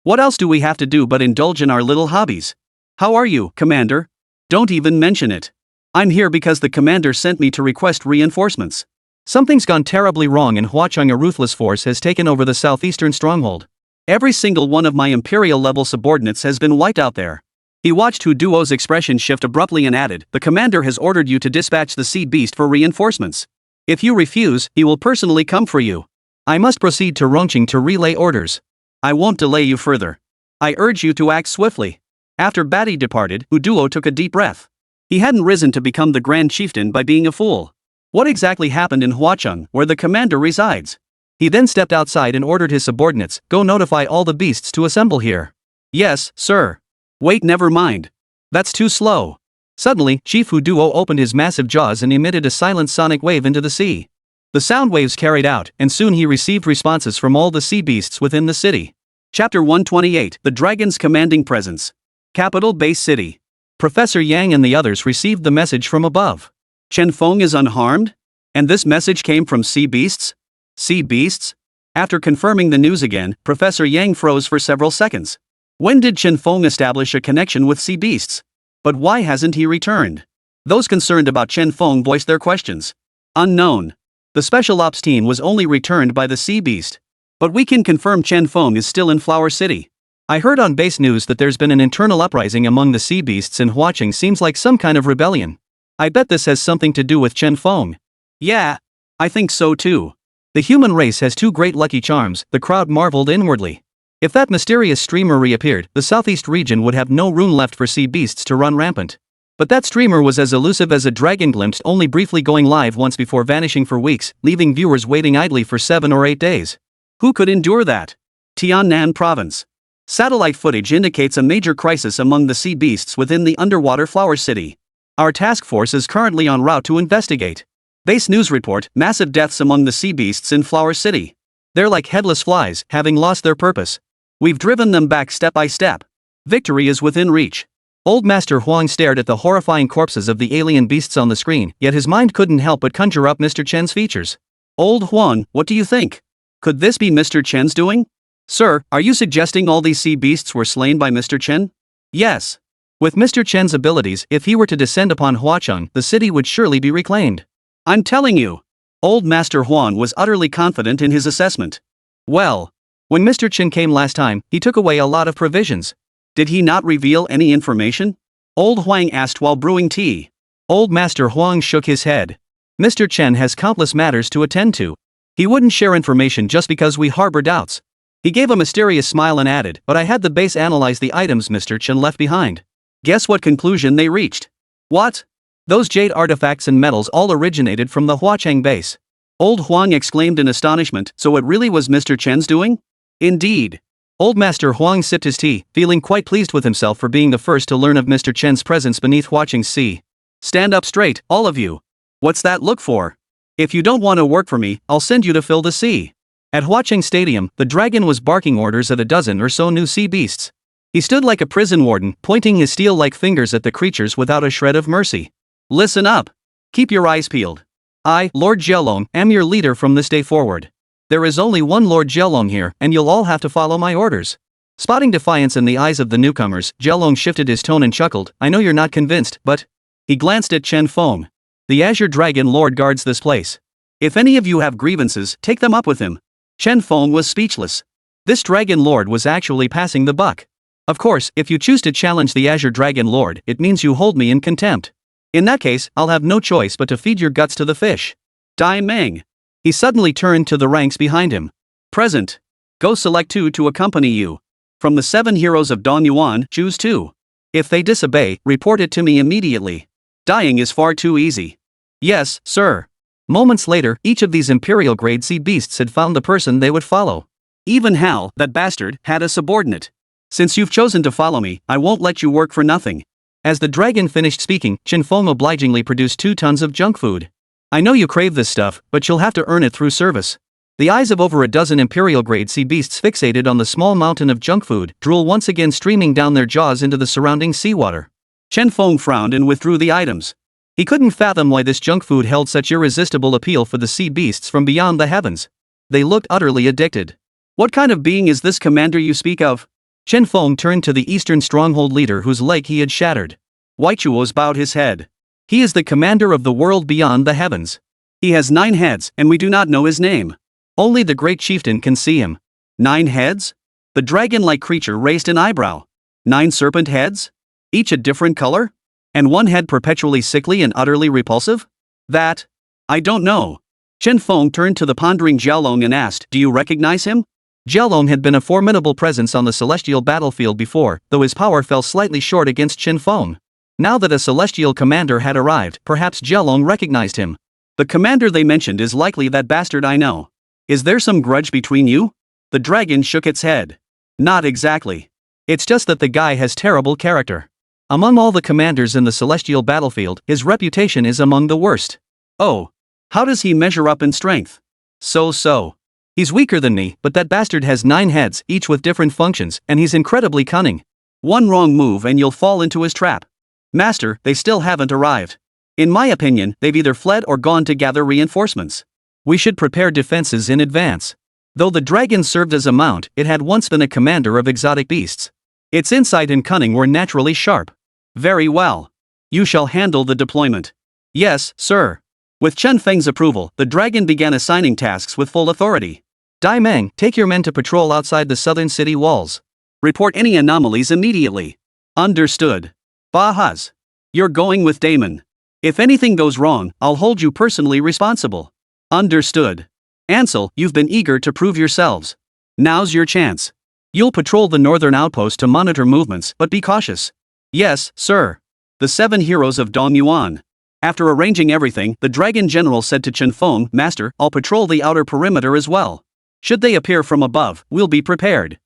What else do we have to do but indulge in our little hobbies? How are you, Commander? Don't even mention it. I'm here because the commander sent me to request reinforcements." Something's gone terribly wrong in Huacheng. A ruthless force has taken over the southeastern stronghold. Every single one of my Imperial-level subordinates has been wiped out there. He watched Hu Duo's expression shift abruptly and added, "The commander has ordered you to dispatch the sea beast for reinforcements. If you refuse, he will personally come for you. I must proceed to Rongqing to relay orders. I won't delay you further. I urge you to act swiftly." After Batty departed, Hu Duo took a deep breath. He hadn't risen to become the Grand Chieftain by being a fool. What exactly happened in Huacheng, where the commander resides? He then stepped outside and ordered his subordinates, "Go notify all the beasts to assemble here." "Yes, sir." "Wait, never mind. That's too slow." Suddenly, Chief Hu Duo opened his massive jaws and emitted a silent sonic wave into the sea. The sound waves carried out, and soon he received responses from all the sea beasts within the city. Chapter 128, The Dragon's Commanding Presence. Capital Base City. Professor Yang and the others received the message from above. Chen Feng is unharmed? And this message came from sea beasts? Sea beasts? After confirming the news again, Professor Yang froze for several seconds. When did Chen Feng establish a connection with sea beasts? But why hasn't he returned? Those concerned about Chen Feng voiced their questions. Unknown. The Special Ops team was only returned by the sea beast. But we can confirm Chen Feng is still in Flower City. I heard on base news that there's been an internal uprising among the sea beasts in Huacheng. Seems like some kind of rebellion. I bet this has something to do with Chen Feng. Yeah, I think so too. The human race has 2 great lucky charms, the crowd marveled inwardly. If that mysterious streamer reappeared, the southeast region would have no room left for sea beasts to run rampant. But that streamer was as elusive as a dragon, glimpsed only briefly, going live once before vanishing for weeks, leaving viewers waiting idly for 7 or 8 days. Who could endure that? Tiannan Province. Satellite footage indicates a major crisis among the sea beasts within the underwater Flower City. Our task force is currently en route to investigate. Base news report, massive deaths among the sea beasts in Flower City. They're like headless flies, having lost their purpose. We've driven them back step by step. Victory is within reach. Old Master Huang stared at the horrifying corpses of the alien beasts on the screen, yet his mind couldn't help but conjure up Mr. Chen's features. Old Huang, what do you think? Could this be Mr. Chen's doing? Sir, are you suggesting all these sea beasts were slain by Mr. Chen? Yes. With Mr. Chen's abilities, if he were to descend upon Huacheng, the city would surely be reclaimed. I'm telling you. Old Master Huang was utterly confident in his assessment. Well, when Mr. Chen came last time, he took away a lot of provisions. Did he not reveal any information? Old Huang asked while brewing tea. Old Master Huang shook his head. Mr. Chen has countless matters to attend to. He wouldn't share information just because we harbor doubts. He gave a mysterious smile and added, but I had the base analyze the items Mr. Chen left behind. Guess what conclusion they reached? What? Those jade artifacts and metals all originated from the Huacheng base. Old Huang exclaimed in astonishment, so it really was Mr. Chen's doing? Indeed. Old Master Huang sipped his tea, feeling quite pleased with himself for being the first to learn of Mr. Chen's presence beneath Huacheng's sea. Stand up straight, all of you. What's that look for? If you don't want to work for me, I'll send you to fill the sea. At Huacheng Stadium, the dragon was barking orders at a dozen or so new sea beasts. He stood like a prison warden, pointing his steel-like fingers at the creatures without a shred of mercy. Listen up. Keep your eyes peeled. I, Lord Jielong, am your leader from this day forward. There is only one Lord Jielong here, and you'll all have to follow my orders. Spotting defiance in the eyes of the newcomers, Jielong shifted his tone and chuckled, I know you're not convinced, but... He glanced at Chen Feng. The Azure Dragon Lord guards this place. If any of you have grievances, take them up with him. Chen Feng was speechless. This Dragon Lord was actually passing the buck. Of course, if you choose to challenge the Azure Dragon Lord, it means you hold me in contempt. In that case, I'll have no choice but to feed your guts to the fish. Dai Meng. He suddenly turned to the ranks behind him. Present. Go select 2 to accompany you. From the 7 heroes of Dong Yuan, choose 2. If they disobey, report it to me immediately. Dying is far too easy. Yes, sir. Moments later, each of these Imperial-grade sea beasts had found the person they would follow. Even Hal, that bastard, had a subordinate. Since you've chosen to follow me, I won't let you work for nothing. As the dragon finished speaking, Chen Feng obligingly produced 2 tons of junk food. I know you crave this stuff, but you'll have to earn it through service. The eyes of over a dozen Imperial-grade sea beasts fixated on the small mountain of junk food, drool once again streaming down their jaws into the surrounding seawater. Chen Feng frowned and withdrew the items. He couldn't fathom why this junk food held such irresistible appeal for the sea beasts from beyond the heavens. They looked utterly addicted. What kind of being is this commander you speak of? Chen Feng turned to the eastern stronghold leader whose leg he had shattered. Huichuos bowed his head. He is the commander of the world beyond the heavens. He has 9 heads, and we do not know his name. Only the great chieftain can see him. 9 heads? The dragon-like creature raised an eyebrow. 9 serpent heads? Each a different color? And 1 head perpetually sickly and utterly repulsive? That? I don't know. Chen Feng turned to the pondering Jielong and asked, do you recognize him? Jielong had been a formidable presence on the celestial battlefield before, though his power fell slightly short against Chen Feng. Now that a celestial commander had arrived, perhaps Jielong recognized him. The commander they mentioned is likely that bastard I know. Is there some grudge between you? The dragon shook its head. Not exactly. It's just that the guy has terrible character. Among all the commanders in the celestial battlefield, his reputation is among the worst. Oh. How does he measure up in strength? So. He's weaker than me, but that bastard has 9 heads, each with different functions, and he's incredibly cunning. 1 wrong move and you'll fall into his trap. Master, they still haven't arrived. In my opinion, they've either fled or gone to gather reinforcements. We should prepare defenses in advance. Though the dragon served as a mount, it had once been a commander of exotic beasts. Its insight and cunning were naturally sharp. Very well. You shall handle the deployment. Yes, sir. With Chen Feng's approval, the dragon began assigning tasks with full authority. Dai Meng, take your men to patrol outside the southern city walls. Report any anomalies immediately. Understood. Bahaz. You're going with Damon. If anything goes wrong, I'll hold you personally responsible. Understood. Ansel, you've been eager to prove yourselves. Now's your chance. You'll patrol the northern outpost to monitor movements, but be cautious. Yes, sir. The 7 heroes of Dong Yuan. After arranging everything, the dragon general said to Chen Feng, Master, I'll patrol the outer perimeter as well. Should they appear from above, we'll be prepared.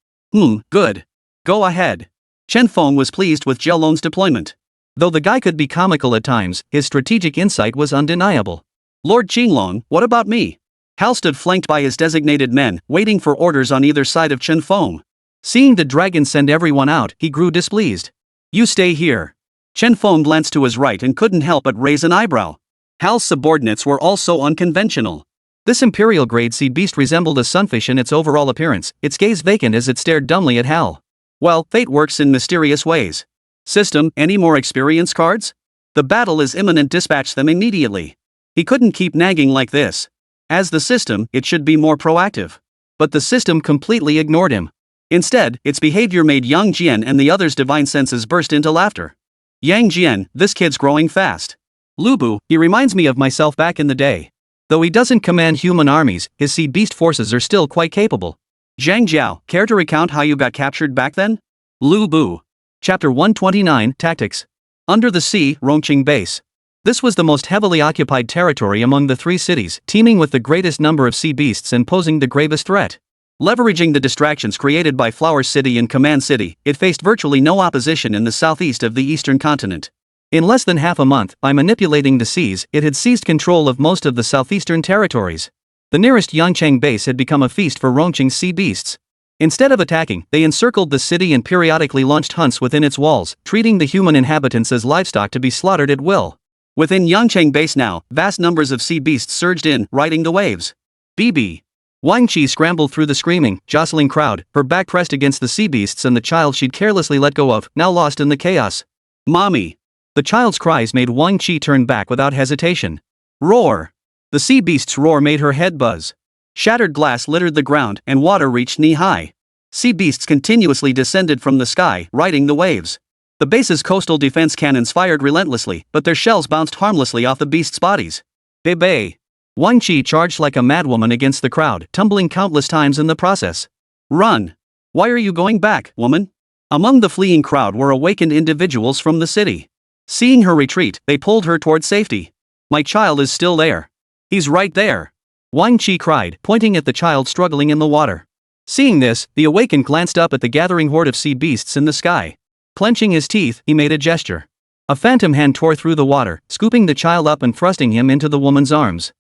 Good. Go ahead. Chen Feng was pleased with Jielong's deployment. Though the guy could be comical at times, his strategic insight was undeniable. Lord Qinglong, what about me? Hal stood flanked by his designated men, waiting for orders on either side of Chen Feng. Seeing the dragon send everyone out, he grew displeased. You stay here. Chen Feng glanced to his right and couldn't help but raise an eyebrow. Hal's subordinates were also unconventional. This Imperial grade sea beast resembled a sunfish in its overall appearance, its gaze vacant as it stared dumbly at Hal. Well, fate works in mysterious ways. System, any more experience cards? The battle is imminent, dispatch them immediately. He couldn't keep nagging like this. As the system, it should be more proactive. But the system completely ignored him. Instead, its behavior made Yang Jian and the others' divine senses burst into laughter. Yang Jian, this kid's growing fast. Lubu, he reminds me of myself back in the day. Though he doesn't command human armies, his sea beast forces are still quite capable. Zhang Jiao, care to recount how you got captured back then? Lubu. Chapter 129, Tactics. Under the sea, Rongqing Base. This was the most heavily occupied territory among the three cities, teeming with the greatest number of sea beasts and posing the gravest threat. Leveraging the distractions created by Flower City and Command City, it faced virtually no opposition in the southeast of the eastern continent. In less than half a month, by manipulating the seas, it had seized control of most of the southeastern territories. The nearest Yangchang base had become a feast for Rongqing's sea beasts. Instead of attacking, they encircled the city and periodically launched hunts within its walls, treating the human inhabitants as livestock to be slaughtered at will. Within Yangchang base now, vast numbers of sea beasts surged in, riding the waves. BB. Wang Qi scrambled through the screaming, jostling crowd, her back pressed against the sea beasts and the child she'd carelessly let go of, now lost in the chaos. Mommy. The child's cries made Wang Qi turn back without hesitation. Roar. The sea beast's roar made her head buzz. Shattered glass littered the ground, and water reached knee-high. Sea beasts continuously descended from the sky, riding the waves. The base's coastal defense cannons fired relentlessly, but their shells bounced harmlessly off the beasts' bodies. Bebe. Wang Qi charged like a madwoman against the crowd, tumbling countless times in the process. Run. Why are you going back, woman? Among the fleeing crowd were awakened individuals from the city. Seeing her retreat, they pulled her toward safety. My child is still there. He's right there. Wang Qi cried, pointing at the child struggling in the water. Seeing this, the awakened glanced up at the gathering horde of sea beasts in the sky. Clenching his teeth, he made a gesture. A phantom hand tore through the water, scooping the child up and thrusting him into the woman's arms.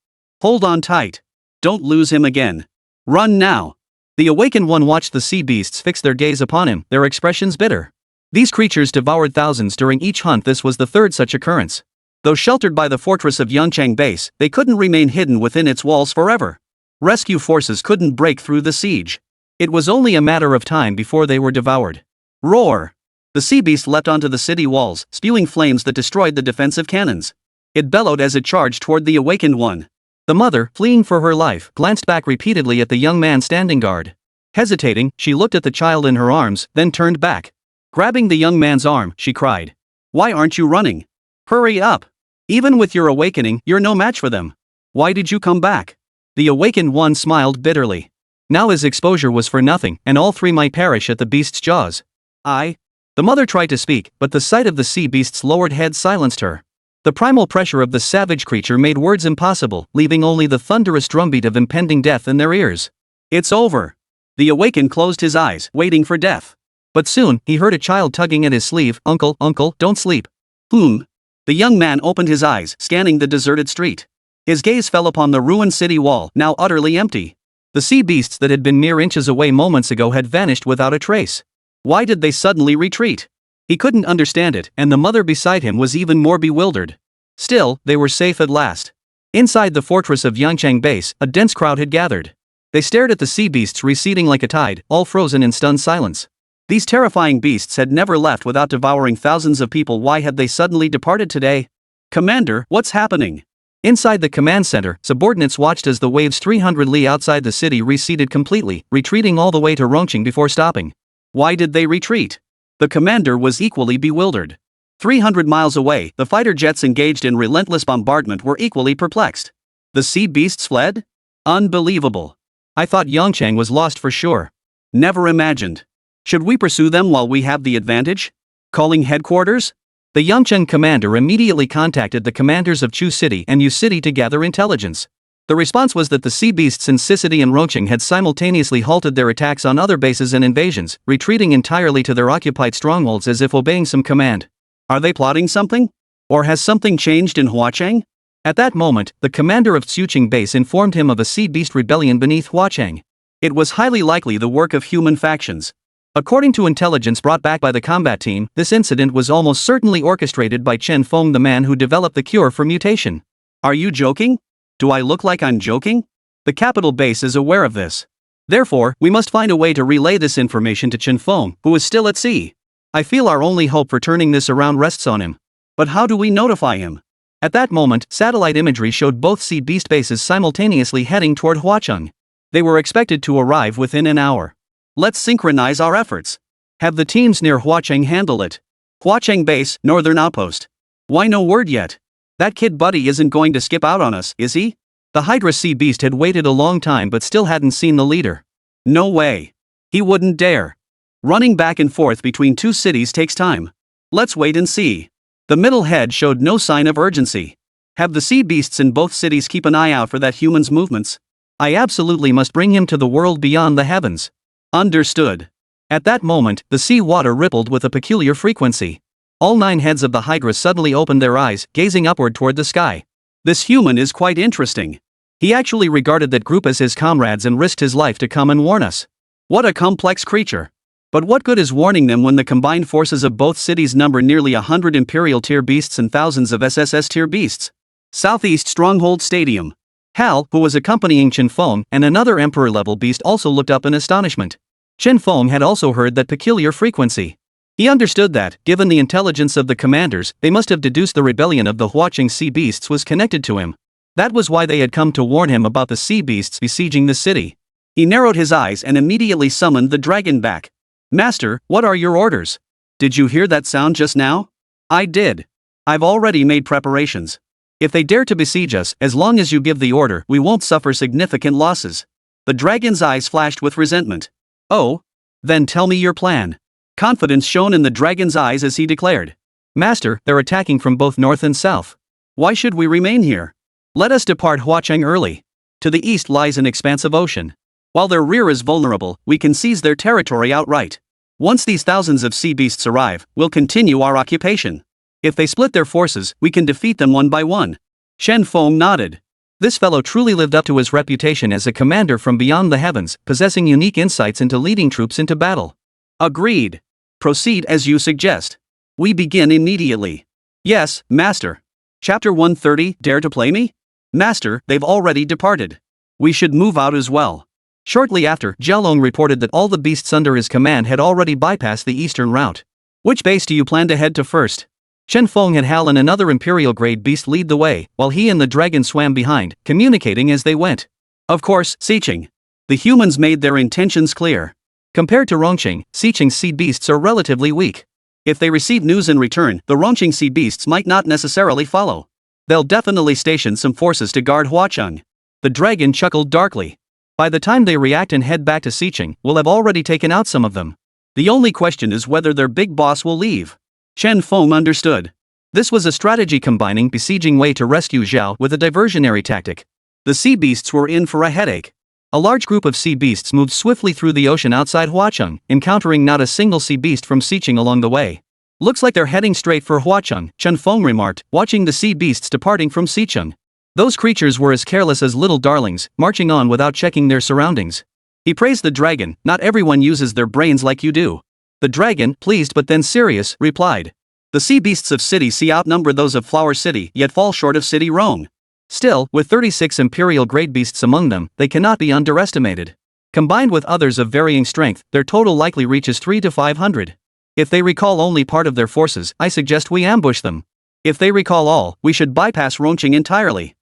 Hold on tight. Don't lose him again. Run now. The awakened one watched the sea beasts fix their gaze upon him, their expressions bitter. These creatures devoured thousands during each hunt. This was the third such occurrence. Though sheltered by the fortress of Yangchang Base, they couldn't remain hidden within its walls forever. Rescue forces couldn't break through the siege. It was only a matter of time before they were devoured. Roar! The sea beast leapt onto the city walls, spewing flames that destroyed the defensive cannons. It bellowed as it charged toward the awakened one. The mother, fleeing for her life, glanced back repeatedly at the young man standing guard. Hesitating, she looked at the child in her arms, then turned back. Grabbing the young man's arm, she cried. Why aren't you running? Hurry up! Even with your awakening, you're no match for them. Why did you come back? The awakened one smiled bitterly. Now his exposure was for nothing, and all three might perish at the beast's jaws. The mother tried to speak, but the sight of the sea beast's lowered head silenced her. The primal pressure of the savage creature made words impossible, leaving only the thunderous drumbeat of impending death in their ears. It's over. The awakened closed his eyes, waiting for death. But soon, he heard a child tugging at his sleeve. Uncle, don't sleep. The young man opened his eyes, scanning the deserted street. His gaze fell upon the ruined city wall, now utterly empty. The sea beasts that had been mere inches away moments ago had vanished without a trace. Why did they suddenly retreat? He couldn't understand it, and the mother beside him was even more bewildered. Still, they were safe at last. Inside the fortress of Yangchang Base, a dense crowd had gathered. They stared at the sea beasts receding like a tide, all frozen in stunned silence. These terrifying beasts had never left without devouring thousands of people. Why had they suddenly departed today? Commander, what's happening? Inside the command center, subordinates watched as the waves 300 li outside the city receded completely, retreating all the way to Rongqing before stopping. Why did they retreat? The commander was equally bewildered. 300 miles away, the fighter jets engaged in relentless bombardment were equally perplexed. The sea beasts fled? Unbelievable. I thought Yangchang was lost for sure. Never imagined. Should we pursue them while we have the advantage? Calling headquarters? The Yangcheng commander immediately contacted the commanders of Chu City and Yu City to gather intelligence. The response was that the sea beasts in Sicily and Rongqing had simultaneously halted their attacks on other bases and invasions, retreating entirely to their occupied strongholds as if obeying some command. Are they plotting something? Or has something changed in Huacheng? At that moment, the commander of Xuqing base informed him of a sea beast rebellion beneath Huacheng. It was highly likely the work of human factions. According to intelligence brought back by the combat team, this incident was almost certainly orchestrated by Chen Feng, the man who developed the cure for mutation. Are you joking? Do I look like I'm joking? The capital base is aware of this. Therefore, we must find a way to relay this information to Chen Feng, who is still at sea. I feel our only hope for turning this around rests on him. But how do we notify him? At that moment, satellite imagery showed both sea beast bases simultaneously heading toward Huacheng. They were expected to arrive within an hour. Let's synchronize our efforts. Have the teams near Huacheng handle it. Huacheng base, northern outpost. Why no word yet? That kid Buddy isn't going to skip out on us, is he? The Hydra sea beast had waited a long time but still hadn't seen the leader. No way. He wouldn't dare. Running back and forth between two cities takes time. Let's wait and see. The middle head showed no sign of urgency. Have the sea beasts in both cities keep an eye out for that human's movements. I absolutely must bring him to the world beyond the heavens. Understood. At that moment, the sea water rippled with a peculiar frequency. All 9 heads of the Hydra suddenly opened their eyes, gazing upward toward the sky. This human is quite interesting. He actually regarded that group as his comrades and risked his life to come and warn us. What a complex creature. But what good is warning them when the combined forces of both cities number nearly 100 Imperial tier beasts and thousands of SSS tier beasts? Southeast Stronghold Stadium. Hal, who was accompanying Chen Feng, and another Emperor-level beast also looked up in astonishment. Chen Feng had also heard that peculiar frequency. He understood that, given the intelligence of the commanders, they must have deduced the rebellion of the Huacheng sea beasts was connected to him. That was why they had come to warn him about the sea beasts besieging the city. He narrowed his eyes and immediately summoned the dragon back. Master, what are your orders? Did you hear that sound just now? I did. I've already made preparations. If they dare to besiege us, as long as you give the order, we won't suffer significant losses. The dragon's eyes flashed with resentment. Oh? Then tell me your plan. Confidence shone in the dragon's eyes as he declared. Master, they're attacking from both north and south. Why should we remain here? Let us depart Huacheng early. To the east lies an expansive ocean. While their rear is vulnerable, we can seize their territory outright. Once these thousands of sea beasts arrive, we'll continue our occupation. If they split their forces, we can defeat them one by one. Chen Feng nodded. This fellow truly lived up to his reputation as a commander from beyond the heavens, possessing unique insights into leading troops into battle. Agreed. Proceed as you suggest. We begin immediately. Yes, Master. Chapter 130, Dare to play me? Master, they've already departed. We should move out as well. Shortly after, Jialong reported that all the beasts under his command had already bypassed the eastern route. Which base do you plan to head to first? Chen Feng had Hal and another Imperial-grade beast lead the way, while he and the dragon swam behind, communicating as they went. Of course, Xiqing. The humans made their intentions clear. Compared to Rongqing, Xiqing's sea beasts are relatively weak. If they receive news in return, the Rongqing sea beasts might not necessarily follow. They'll definitely station some forces to guard Huacheng. The dragon chuckled darkly. By the time they react and head back to Xiqing, we'll have already taken out some of them. The only question is whether their big boss will leave. Chen Feng understood. This was a strategy combining besieging Wei to rescue Zhao with a diversionary tactic. The sea beasts were in for a headache. A large group of sea beasts moved swiftly through the ocean outside Huacheng, encountering not a single sea beast from Xiqing along the way. Looks like they're heading straight for Huacheng, Chen Feng remarked, watching the sea beasts departing from Xiqing. Those creatures were as careless as little darlings, marching on without checking their surroundings. He praised the dragon. Not everyone uses their brains like you do. The dragon, pleased but then serious, replied. The sea beasts of City C outnumber those of Flower City, yet fall short of City Rong. Still, with 36 imperial grade beasts among them, they cannot be underestimated. Combined with others of varying strength, their total likely reaches 300 to 500. If they recall only part of their forces, I suggest we ambush them. If they recall all, we should bypass Rongqing entirely.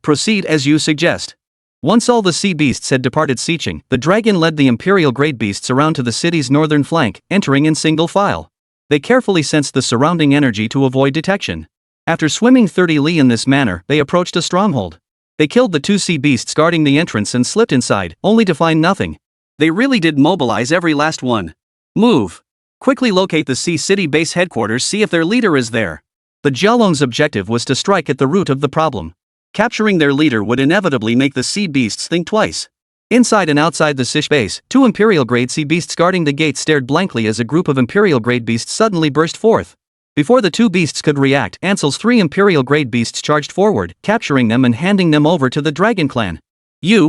Proceed as you suggest. Once all the sea beasts had departed Xiqing, the dragon led the imperial-grade beasts around to the city's northern flank, entering in single file. They carefully sensed the surrounding energy to avoid detection. After swimming 30 li in this manner, they approached a stronghold. They killed the 2 sea beasts guarding the entrance and slipped inside, only to find nothing. They really did mobilize every last one. Move. Quickly locate the Sea City base headquarters, see if their leader is there. The Jialong's objective was to strike at the root of the problem. Capturing their leader would inevitably make the sea beasts think twice. Inside and outside the Sish base, 2 Imperial-grade sea beasts guarding the gate stared blankly as a group of Imperial-grade beasts suddenly burst forth. Before the 2 beasts could react, Ansel's 3 Imperial-grade beasts charged forward, capturing them and handing them over to the Dragon Clan.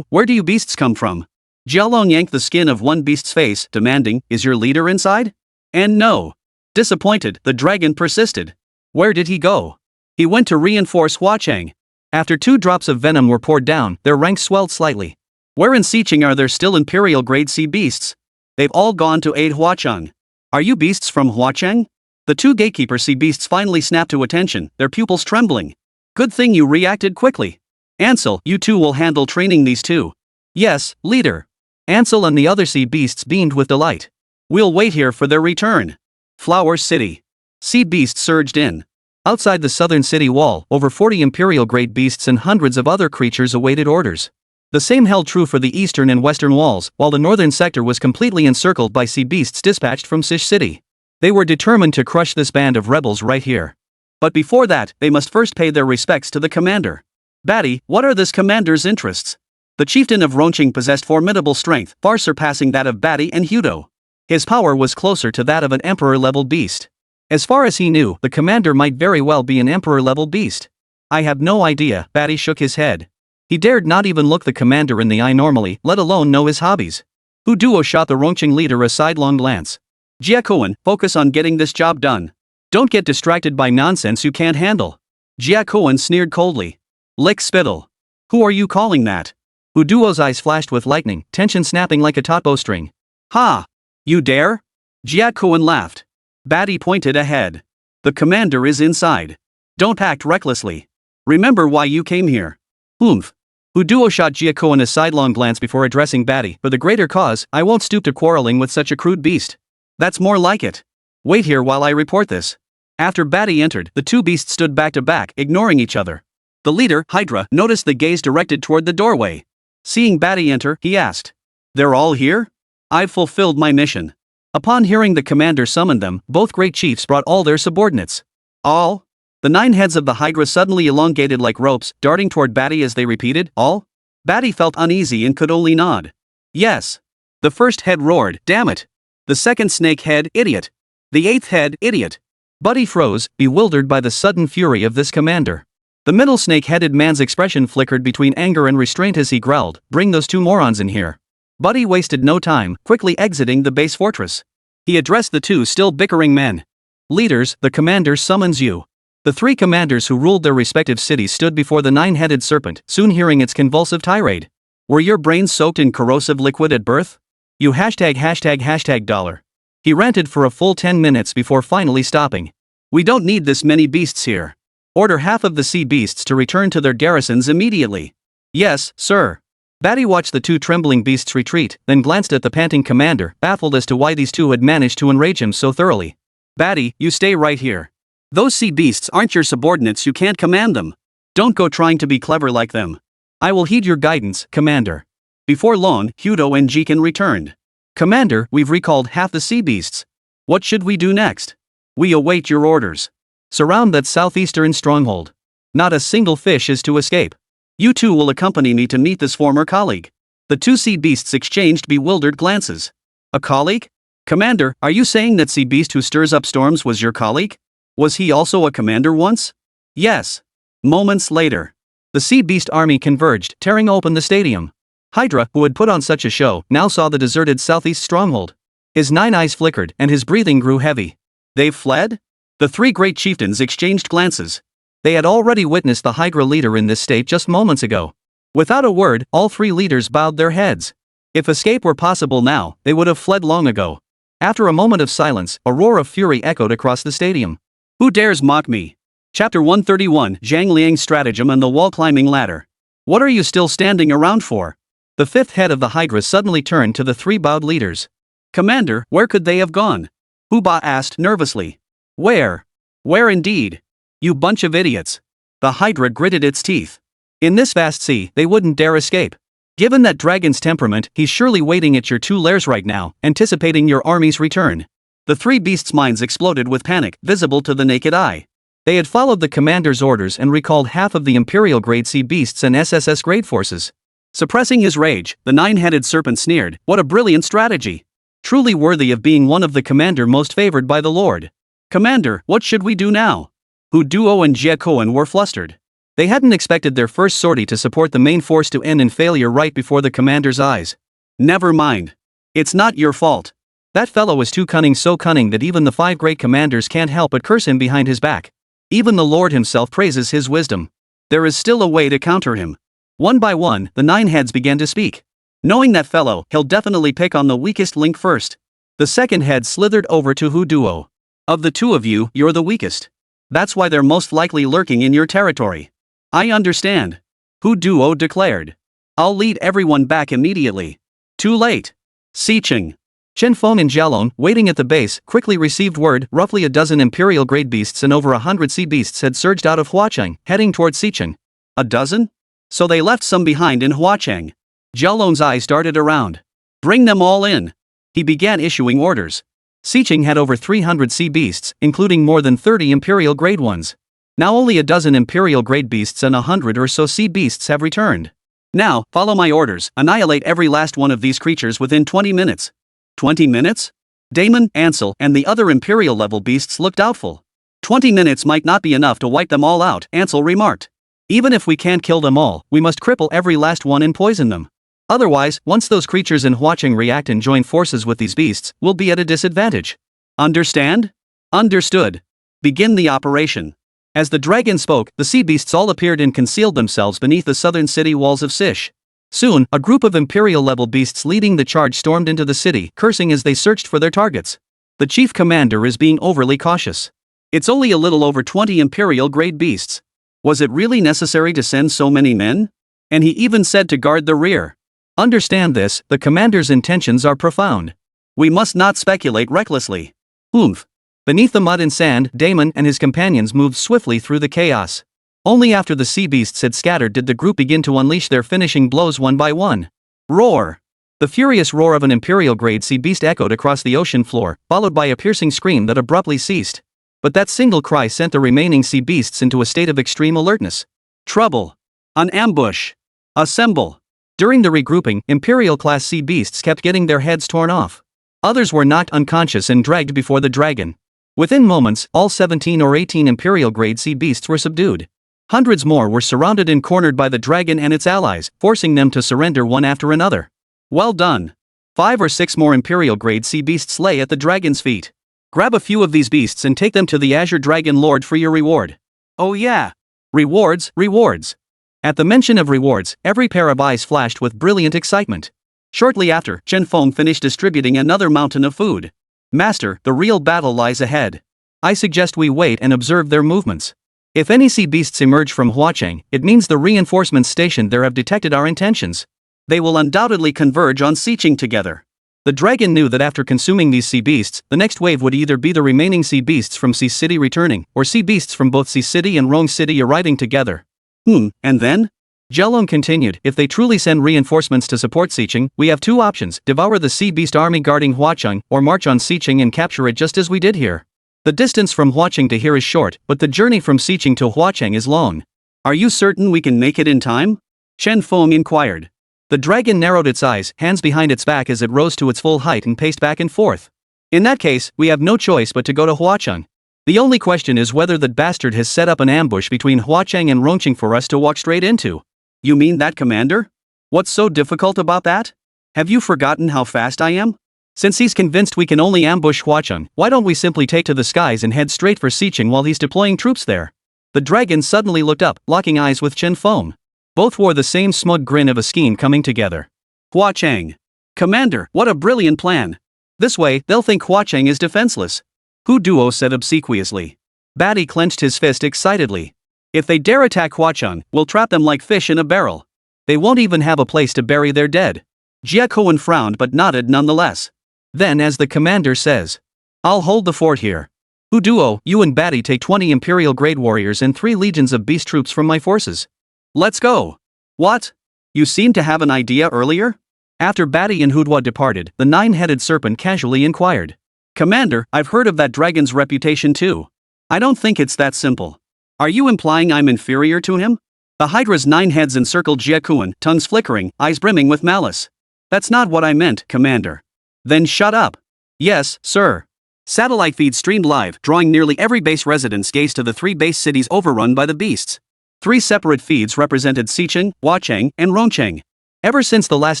Where do you beasts come from? Jialong yanked the skin of one beast's face, demanding, "Is your leader inside?" And no. Disappointed, the dragon persisted. Where did he go? He went to reinforce Huachang. After 2 drops of venom were poured down, their ranks swelled slightly. Where in Xiqing are there still imperial grade sea beasts? They've all gone to aid Huachang. Are you beasts from Huachang? The 2 gatekeeper sea beasts finally snapped to attention, their pupils trembling. Good thing you reacted quickly. Ansel, you 2 will handle training these 2. Yes, leader. Ansel and the other sea beasts beamed with delight. We'll wait here for their return. Flower City. Sea beasts surged in. Outside the southern city wall, over 40 imperial-grade beasts and hundreds of other creatures awaited orders. The same held true for the eastern and western walls, while the northern sector was completely encircled by sea beasts dispatched from Sish City. They were determined to crush this band of rebels right here. But before that, they must first pay their respects to the commander. Batty, what are this commander's interests? The chieftain of Ronqing possessed formidable strength, far surpassing that of Batty and Hudo. His power was closer to that of an emperor-level beast. As far as he knew, the commander might very well be an emperor-level beast. I have no idea, Batty shook his head. He dared not even look the commander in the eye normally, let alone know his hobbies. Hu Duo shot the Ronqing leader a sidelong glance. Jia Koan, focus on getting this job done. Don't get distracted by nonsense you can't handle. Jia Koan sneered coldly. Lick spittle. Who are you calling that? Hu Duo's eyes flashed with lightning, tension snapping like a taut bowstring. Ha! You dare? Jia Koan laughed. Batty pointed ahead. The commander is inside. Don't act recklessly. Remember why you came here. Oomph. Hu Duo shot Jia Koan a sidelong glance before addressing Batty. For the greater cause, I won't stoop to quarreling with such a crude beast. That's more like it. Wait here while I report this. After Batty entered, the 2 beasts stood back to back, ignoring each other. The leader, Hydra, noticed the gaze directed toward the doorway. Seeing Batty enter, he asked. They're all here? I've fulfilled my mission. Upon hearing the commander summon them, both great chiefs brought all their subordinates. All? The 9 heads of the Hydra suddenly elongated like ropes, darting toward Batty as they repeated, all? Batty felt uneasy and could only nod. Yes. The first head roared, damn it. The second snake head, idiot. The 8th head, idiot. Buddy froze, bewildered by the sudden fury of this commander. The middle snake-headed man's expression flickered between anger and restraint as he growled, bring those 2 morons in here. Buddy wasted no time, quickly exiting the base fortress. He addressed the 2 still bickering men. Leaders, the commander summons you. The 3 commanders who ruled their respective cities stood before the 9-headed serpent, soon hearing its convulsive tirade. Were your brains soaked in corrosive liquid at birth? You ####$. He ranted for a full 10 minutes before finally stopping. We don't need this many beasts here. Order half of the sea beasts to return to their garrisons immediately. Yes, sir. Batty watched the 2 trembling beasts retreat, then glanced at the panting commander, baffled as to why these 2 had managed to enrage him so thoroughly. Batty, you stay right here. Those sea beasts aren't your subordinates, you can't command them. Don't go trying to be clever like them. I will heed your guidance, Commander. Before long, Hudo and Jikan returned. Commander, we've recalled half the sea beasts. What should we do next? We await your orders. Surround that southeastern stronghold. Not a single fish is to escape. You 2 will accompany me to meet this former colleague. The 2 sea beasts exchanged bewildered glances. A colleague? Commander, are you saying that sea beast who stirs up storms was your colleague? Was he also a commander once? Yes. Moments later. The sea beast army converged, tearing open the stadium. Hydra, who had put on such a show, now saw the deserted southeast stronghold. His 9 eyes flickered, and his breathing grew heavy. They've fled? The 3 great chieftains exchanged glances. They had already witnessed the Hydra leader in this state just moments ago. Without a word, all 3 leaders bowed their heads. If escape were possible now, they would have fled long ago. After a moment of silence, a roar of fury echoed across the stadium. Who dares mock me? Chapter 131, Zhang Liang's Stratagem and the Wall-Climbing Ladder. What are you still standing around for? The 5th head of the Hydra suddenly turned to the 3 bowed leaders. Commander, where could they have gone? Hu Ba asked nervously. Where? Where indeed? You bunch of idiots. The Hydra gritted its teeth. In this vast sea, they wouldn't dare escape. Given that dragon's temperament, he's surely waiting at your 2 lairs right now, anticipating your army's return. The 3 beasts' minds exploded with panic, visible to the naked eye. They had followed the commander's orders and recalled half of the Imperial-grade sea beasts and SSS-grade forces. Suppressing his rage, the 9-headed serpent sneered, what a brilliant strategy! Truly worthy of being one of the commander most favored by the Lord. Commander, what should we do now? Hu Duo and Jia Koan were flustered. They hadn't expected their first sortie to support the main force to end in failure right before the commander's eyes. Never mind. It's not your fault. That fellow is too cunning, so cunning that even the 5 great commanders can't help but curse him behind his back. Even the Lord himself praises his wisdom. There is still a way to counter him. One by one, the 9 heads began to speak. Knowing that fellow, he'll definitely pick on the weakest link first. The second head slithered over to Hu Duo. Of the 2 of you, you're the weakest. That's why they're most likely lurking in your territory. I understand. Hu Duo declared. I'll lead everyone back immediately. Too late. Xiqing. Chen Feng and Jialong, waiting at the base, quickly received word. Roughly a dozen imperial grade beasts and over 100 sea beasts had surged out of Huacheng, heading towards Xiqing. A dozen? So they left some behind in Huacheng. Jialong's eyes darted around. Bring them all in. He began issuing orders. Xiqing had over 300 sea beasts, including more than 30 imperial grade ones. Now only a dozen imperial grade beasts and 100 or so sea beasts have returned. Now, follow my orders, annihilate every last one of these creatures within 20 minutes. 20 minutes? Damon, Ansel, and the other imperial level beasts looked doubtful. 20 minutes might not be enough to wipe them all out, Ansel remarked. Even if we can't kill them all, we must cripple every last one and poison them. Otherwise, once those creatures in Huacheng react and join forces with these beasts, we'll be at a disadvantage. Understand? Understood. Begin the operation. As the dragon spoke, the sea beasts all appeared and concealed themselves beneath the southern city walls of Sish. Soon, a group of imperial-level beasts leading the charge stormed into the city, cursing as they searched for their targets. The chief commander is being overly cautious. It's only a little over 20 imperial-grade beasts. Was it really necessary to send so many men? And he even said to guard the rear. Understand this, the commander's intentions are profound. We must not speculate recklessly. Oomph. Beneath the mud and sand, Damon and his companions moved swiftly through the chaos. Only after the sea beasts had scattered did the group begin to unleash their finishing blows one by one. Roar! The furious roar of an imperial-grade sea beast echoed across the ocean floor, followed by a piercing scream that abruptly ceased. But that single cry sent the remaining sea beasts into a state of extreme alertness. Trouble! An ambush! Assemble! During the regrouping, imperial-class sea beasts kept getting their heads torn off. Others were knocked unconscious and dragged before the dragon. Within moments, all 17 or 18 imperial-grade sea beasts were subdued. Hundreds more were surrounded and cornered by the dragon and its allies, forcing them to surrender one after another. Well done. 5 or 6 more imperial-grade sea beasts lay at the dragon's feet. Grab a few of these beasts and take them to the Azure Dragon Lord for your reward. Oh yeah. Rewards, rewards. At the mention of rewards, every pair of eyes flashed with brilliant excitement. Shortly after, Chen Feng finished distributing another mountain of food. Master, the real battle lies ahead. I suggest we wait and observe their movements. If any sea beasts emerge from Huacheng, it means the reinforcements stationed there have detected our intentions. They will undoubtedly converge on Xiqing together. The dragon knew that after consuming these sea beasts, the next wave would either be the remaining sea beasts from Sea City returning, or sea beasts from both Sea City and Rong City arriving together. And then? Jialong continued, if they truly send reinforcements to support Xiqing, we have 2 options, devour the sea beast army guarding Huacheng, or march on Xiqing and capture it just as we did here. The distance from Huacheng to here is short, but the journey from Xiqing to Huacheng is long. Are you certain we can make it in time? Chen Feng inquired. The dragon narrowed its eyes, hands behind its back as it rose to its full height and paced back and forth. In that case, we have no choice but to go to Huacheng. The only question is whether that bastard has set up an ambush between Huacheng and Rongqing for us to walk straight into. You mean that, Commander? What's so difficult about that? Have you forgotten how fast I am? Since he's convinced we can only ambush Huacheng, why don't we simply take to the skies and head straight for Xiqing while he's deploying troops there? The dragon suddenly looked up, locking eyes with Chen Feng. Both wore the same smug grin of a scheme coming together. Huacheng. Commander, what a brilliant plan. This way, they'll think Huacheng is defenseless. Hu Duo said obsequiously. Batty clenched his fist excitedly. If they dare attack Huacheng, we'll trap them like fish in a barrel. They won't even have a place to bury their dead. Jia Koan frowned but nodded nonetheless. Then as the commander says, I'll hold the fort here. Hu Duo, you and Batty take 20 imperial grade warriors and 3 legions of beast troops from my forces. Let's go. What? You seemed to have an idea earlier? After Batty and Hudwa departed, the 9-headed serpent casually inquired. Commander, I've heard of that dragon's reputation too. I don't think it's that simple. Are you implying I'm inferior to him? The Hydra's 9 heads encircled Jia Koan, tongues flickering, eyes brimming with malice. That's not what I meant, Commander. Then shut up. Yes, sir. Satellite feeds streamed live, drawing nearly every base resident's gaze to the 3 base cities overrun by the beasts. 3 separate feeds represented Xiqing, Huacheng, and Rongqing. Ever since the last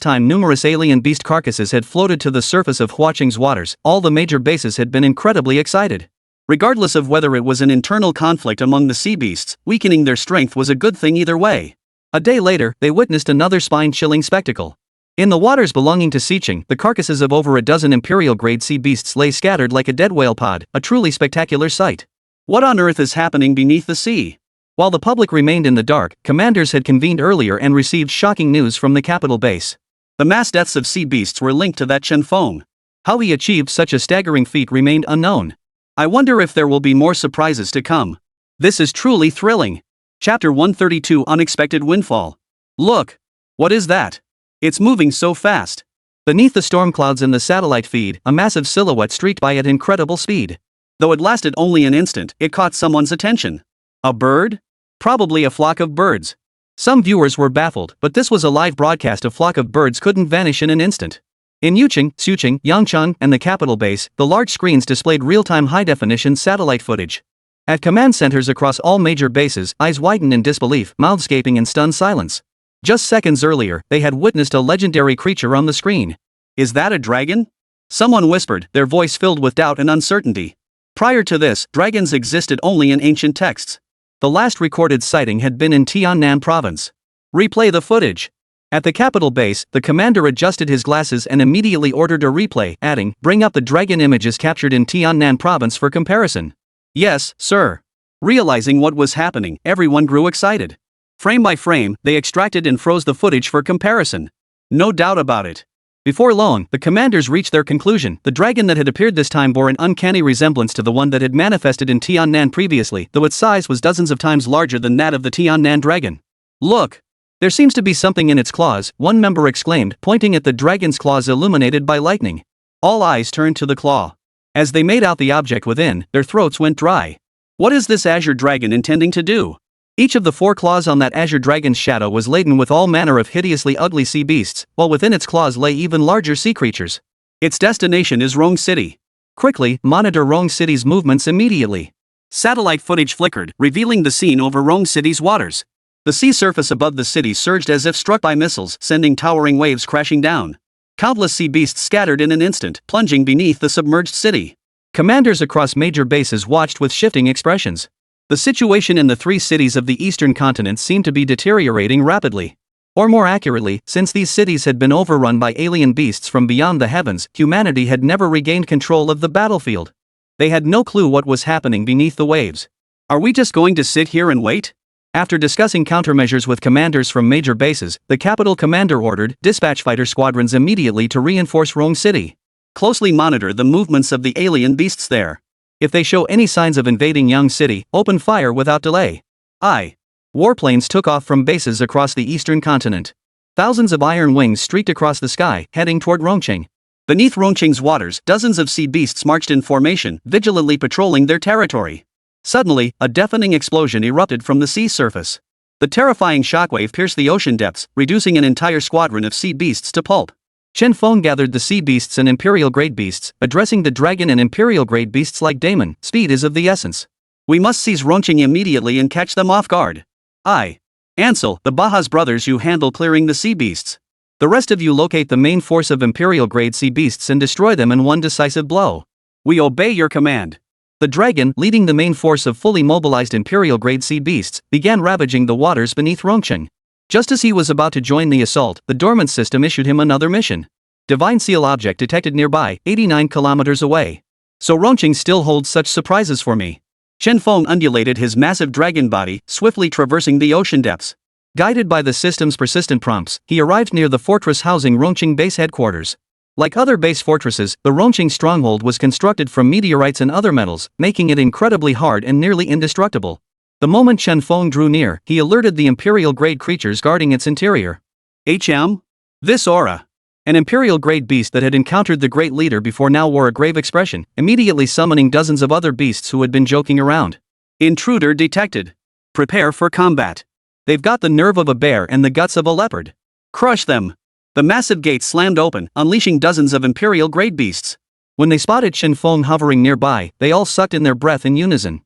time numerous alien beast carcasses had floated to the surface of Huaqing's waters, all the major bases had been incredibly excited. Regardless of whether it was an internal conflict among the sea beasts, weakening their strength was a good thing either way. A day later, they witnessed another spine-chilling spectacle. In the waters belonging to Xiqing, the carcasses of over a dozen imperial-grade sea beasts lay scattered like a dead whale pod, a truly spectacular sight. What on earth is happening beneath the sea? While the public remained in the dark, commanders had convened earlier and received shocking news from the capital base. The mass deaths of sea beasts were linked to that Chen Feng. How he achieved such a staggering feat remained unknown. I wonder if there will be more surprises to come. This is truly thrilling. Chapter 132 Unexpected Windfall. Look! What is that? It's moving so fast. Beneath the storm clouds in the satellite feed, a massive silhouette streaked by at incredible speed. Though it lasted only an instant, it caught someone's attention. A bird? Probably a flock of birds. Some viewers were baffled, but this was a live broadcast. A flock of birds couldn't vanish in an instant. In Yuqing, Xiqing, Yangcheng, and the capital base, the large screens displayed real-time high-definition satellite footage. At command centers across all major bases, eyes widened in disbelief, mouths gaping in stunned silence. Just seconds earlier, they had witnessed a legendary creature on the screen. Is that a dragon? Someone whispered, their voice filled with doubt and uncertainty. Prior to this, dragons existed only in ancient texts. The last recorded sighting had been in Tiannan province. Replay the footage. At the capital base, the commander adjusted his glasses and immediately ordered a replay, adding, bring up the dragon images captured in Tiannan province for comparison. Yes, sir. Realizing what was happening, everyone grew excited. Frame by frame, they extracted and froze the footage for comparison. No doubt about it. Before long, the commanders reached their conclusion. The dragon that had appeared this time bore an uncanny resemblance to the one that had manifested in Tiannan previously, though its size was dozens of times larger than that of the Tiannan dragon. Look! There seems to be something in its claws, one member exclaimed, pointing at the dragon's claws illuminated by lightning. All eyes turned to the claw. As they made out the object within, their throats went dry. What is this azure dragon intending to do? Each of the 4 claws on that azure dragon's shadow was laden with all manner of hideously ugly sea beasts, while within its claws lay even larger sea creatures. Its destination is Rong City. Quickly, monitor Rong City's movements immediately. Satellite footage flickered, revealing the scene over Rong City's waters. The sea surface above the city surged as if struck by missiles, sending towering waves crashing down. Countless sea beasts scattered in an instant, plunging beneath the submerged city. Commanders across major bases watched with shifting expressions. The situation in the 3 cities of the eastern continent seemed to be deteriorating rapidly. Or more accurately, since these cities had been overrun by alien beasts from beyond the heavens, humanity had never regained control of the battlefield. They had no clue what was happening beneath the waves. Are we just going to sit here and wait? After discussing countermeasures with commanders from major bases, the capital commander ordered dispatch fighter squadrons immediately to reinforce Rong City. Closely monitor the movements of the alien beasts there. If they show any signs of invading Yang City, open fire without delay. Warplanes took off from bases across the eastern continent. Thousands of iron wings streaked across the sky, heading toward Rongqing. Beneath Rongqing's waters, dozens of sea beasts marched in formation, vigilantly patrolling their territory. Suddenly, a deafening explosion erupted from the sea surface. The terrifying shockwave pierced the ocean depths, reducing an entire squadron of sea beasts to pulp. Chen Feng gathered the sea beasts and imperial-grade beasts, addressing the dragon and imperial-grade beasts like Damon. Speed is of the essence. We must seize Rongqing immediately and catch them off guard. Ansel, the Baha's brothers, you handle clearing the sea beasts. The rest of you locate the main force of imperial-grade sea beasts and destroy them in one decisive blow. We obey your command. The dragon, leading the main force of fully mobilized imperial-grade sea beasts, began ravaging the waters beneath Rongqing. Just as he was about to join the assault, the dormant system issued him another mission. Divine Seal object detected nearby, 89 kilometers away. So Rongqing still holds such surprises for me. Chen Feng undulated his massive dragon body, swiftly traversing the ocean depths. Guided by the system's persistent prompts, he arrived near the fortress housing Rongqing base headquarters. Like other base fortresses, the Rongqing stronghold was constructed from meteorites and other metals, making it incredibly hard and nearly indestructible. The moment Chen Feng drew near, he alerted the imperial-grade creatures guarding its interior. This aura. An imperial-grade beast that had encountered the great leader before now wore a grave expression, immediately summoning dozens of other beasts who had been joking around. Intruder detected. Prepare for combat. They've got the nerve of a bear and the guts of a leopard. Crush them. The massive gates slammed open, unleashing dozens of imperial-grade beasts. When they spotted Chen Feng hovering nearby, they all sucked in their breath in unison.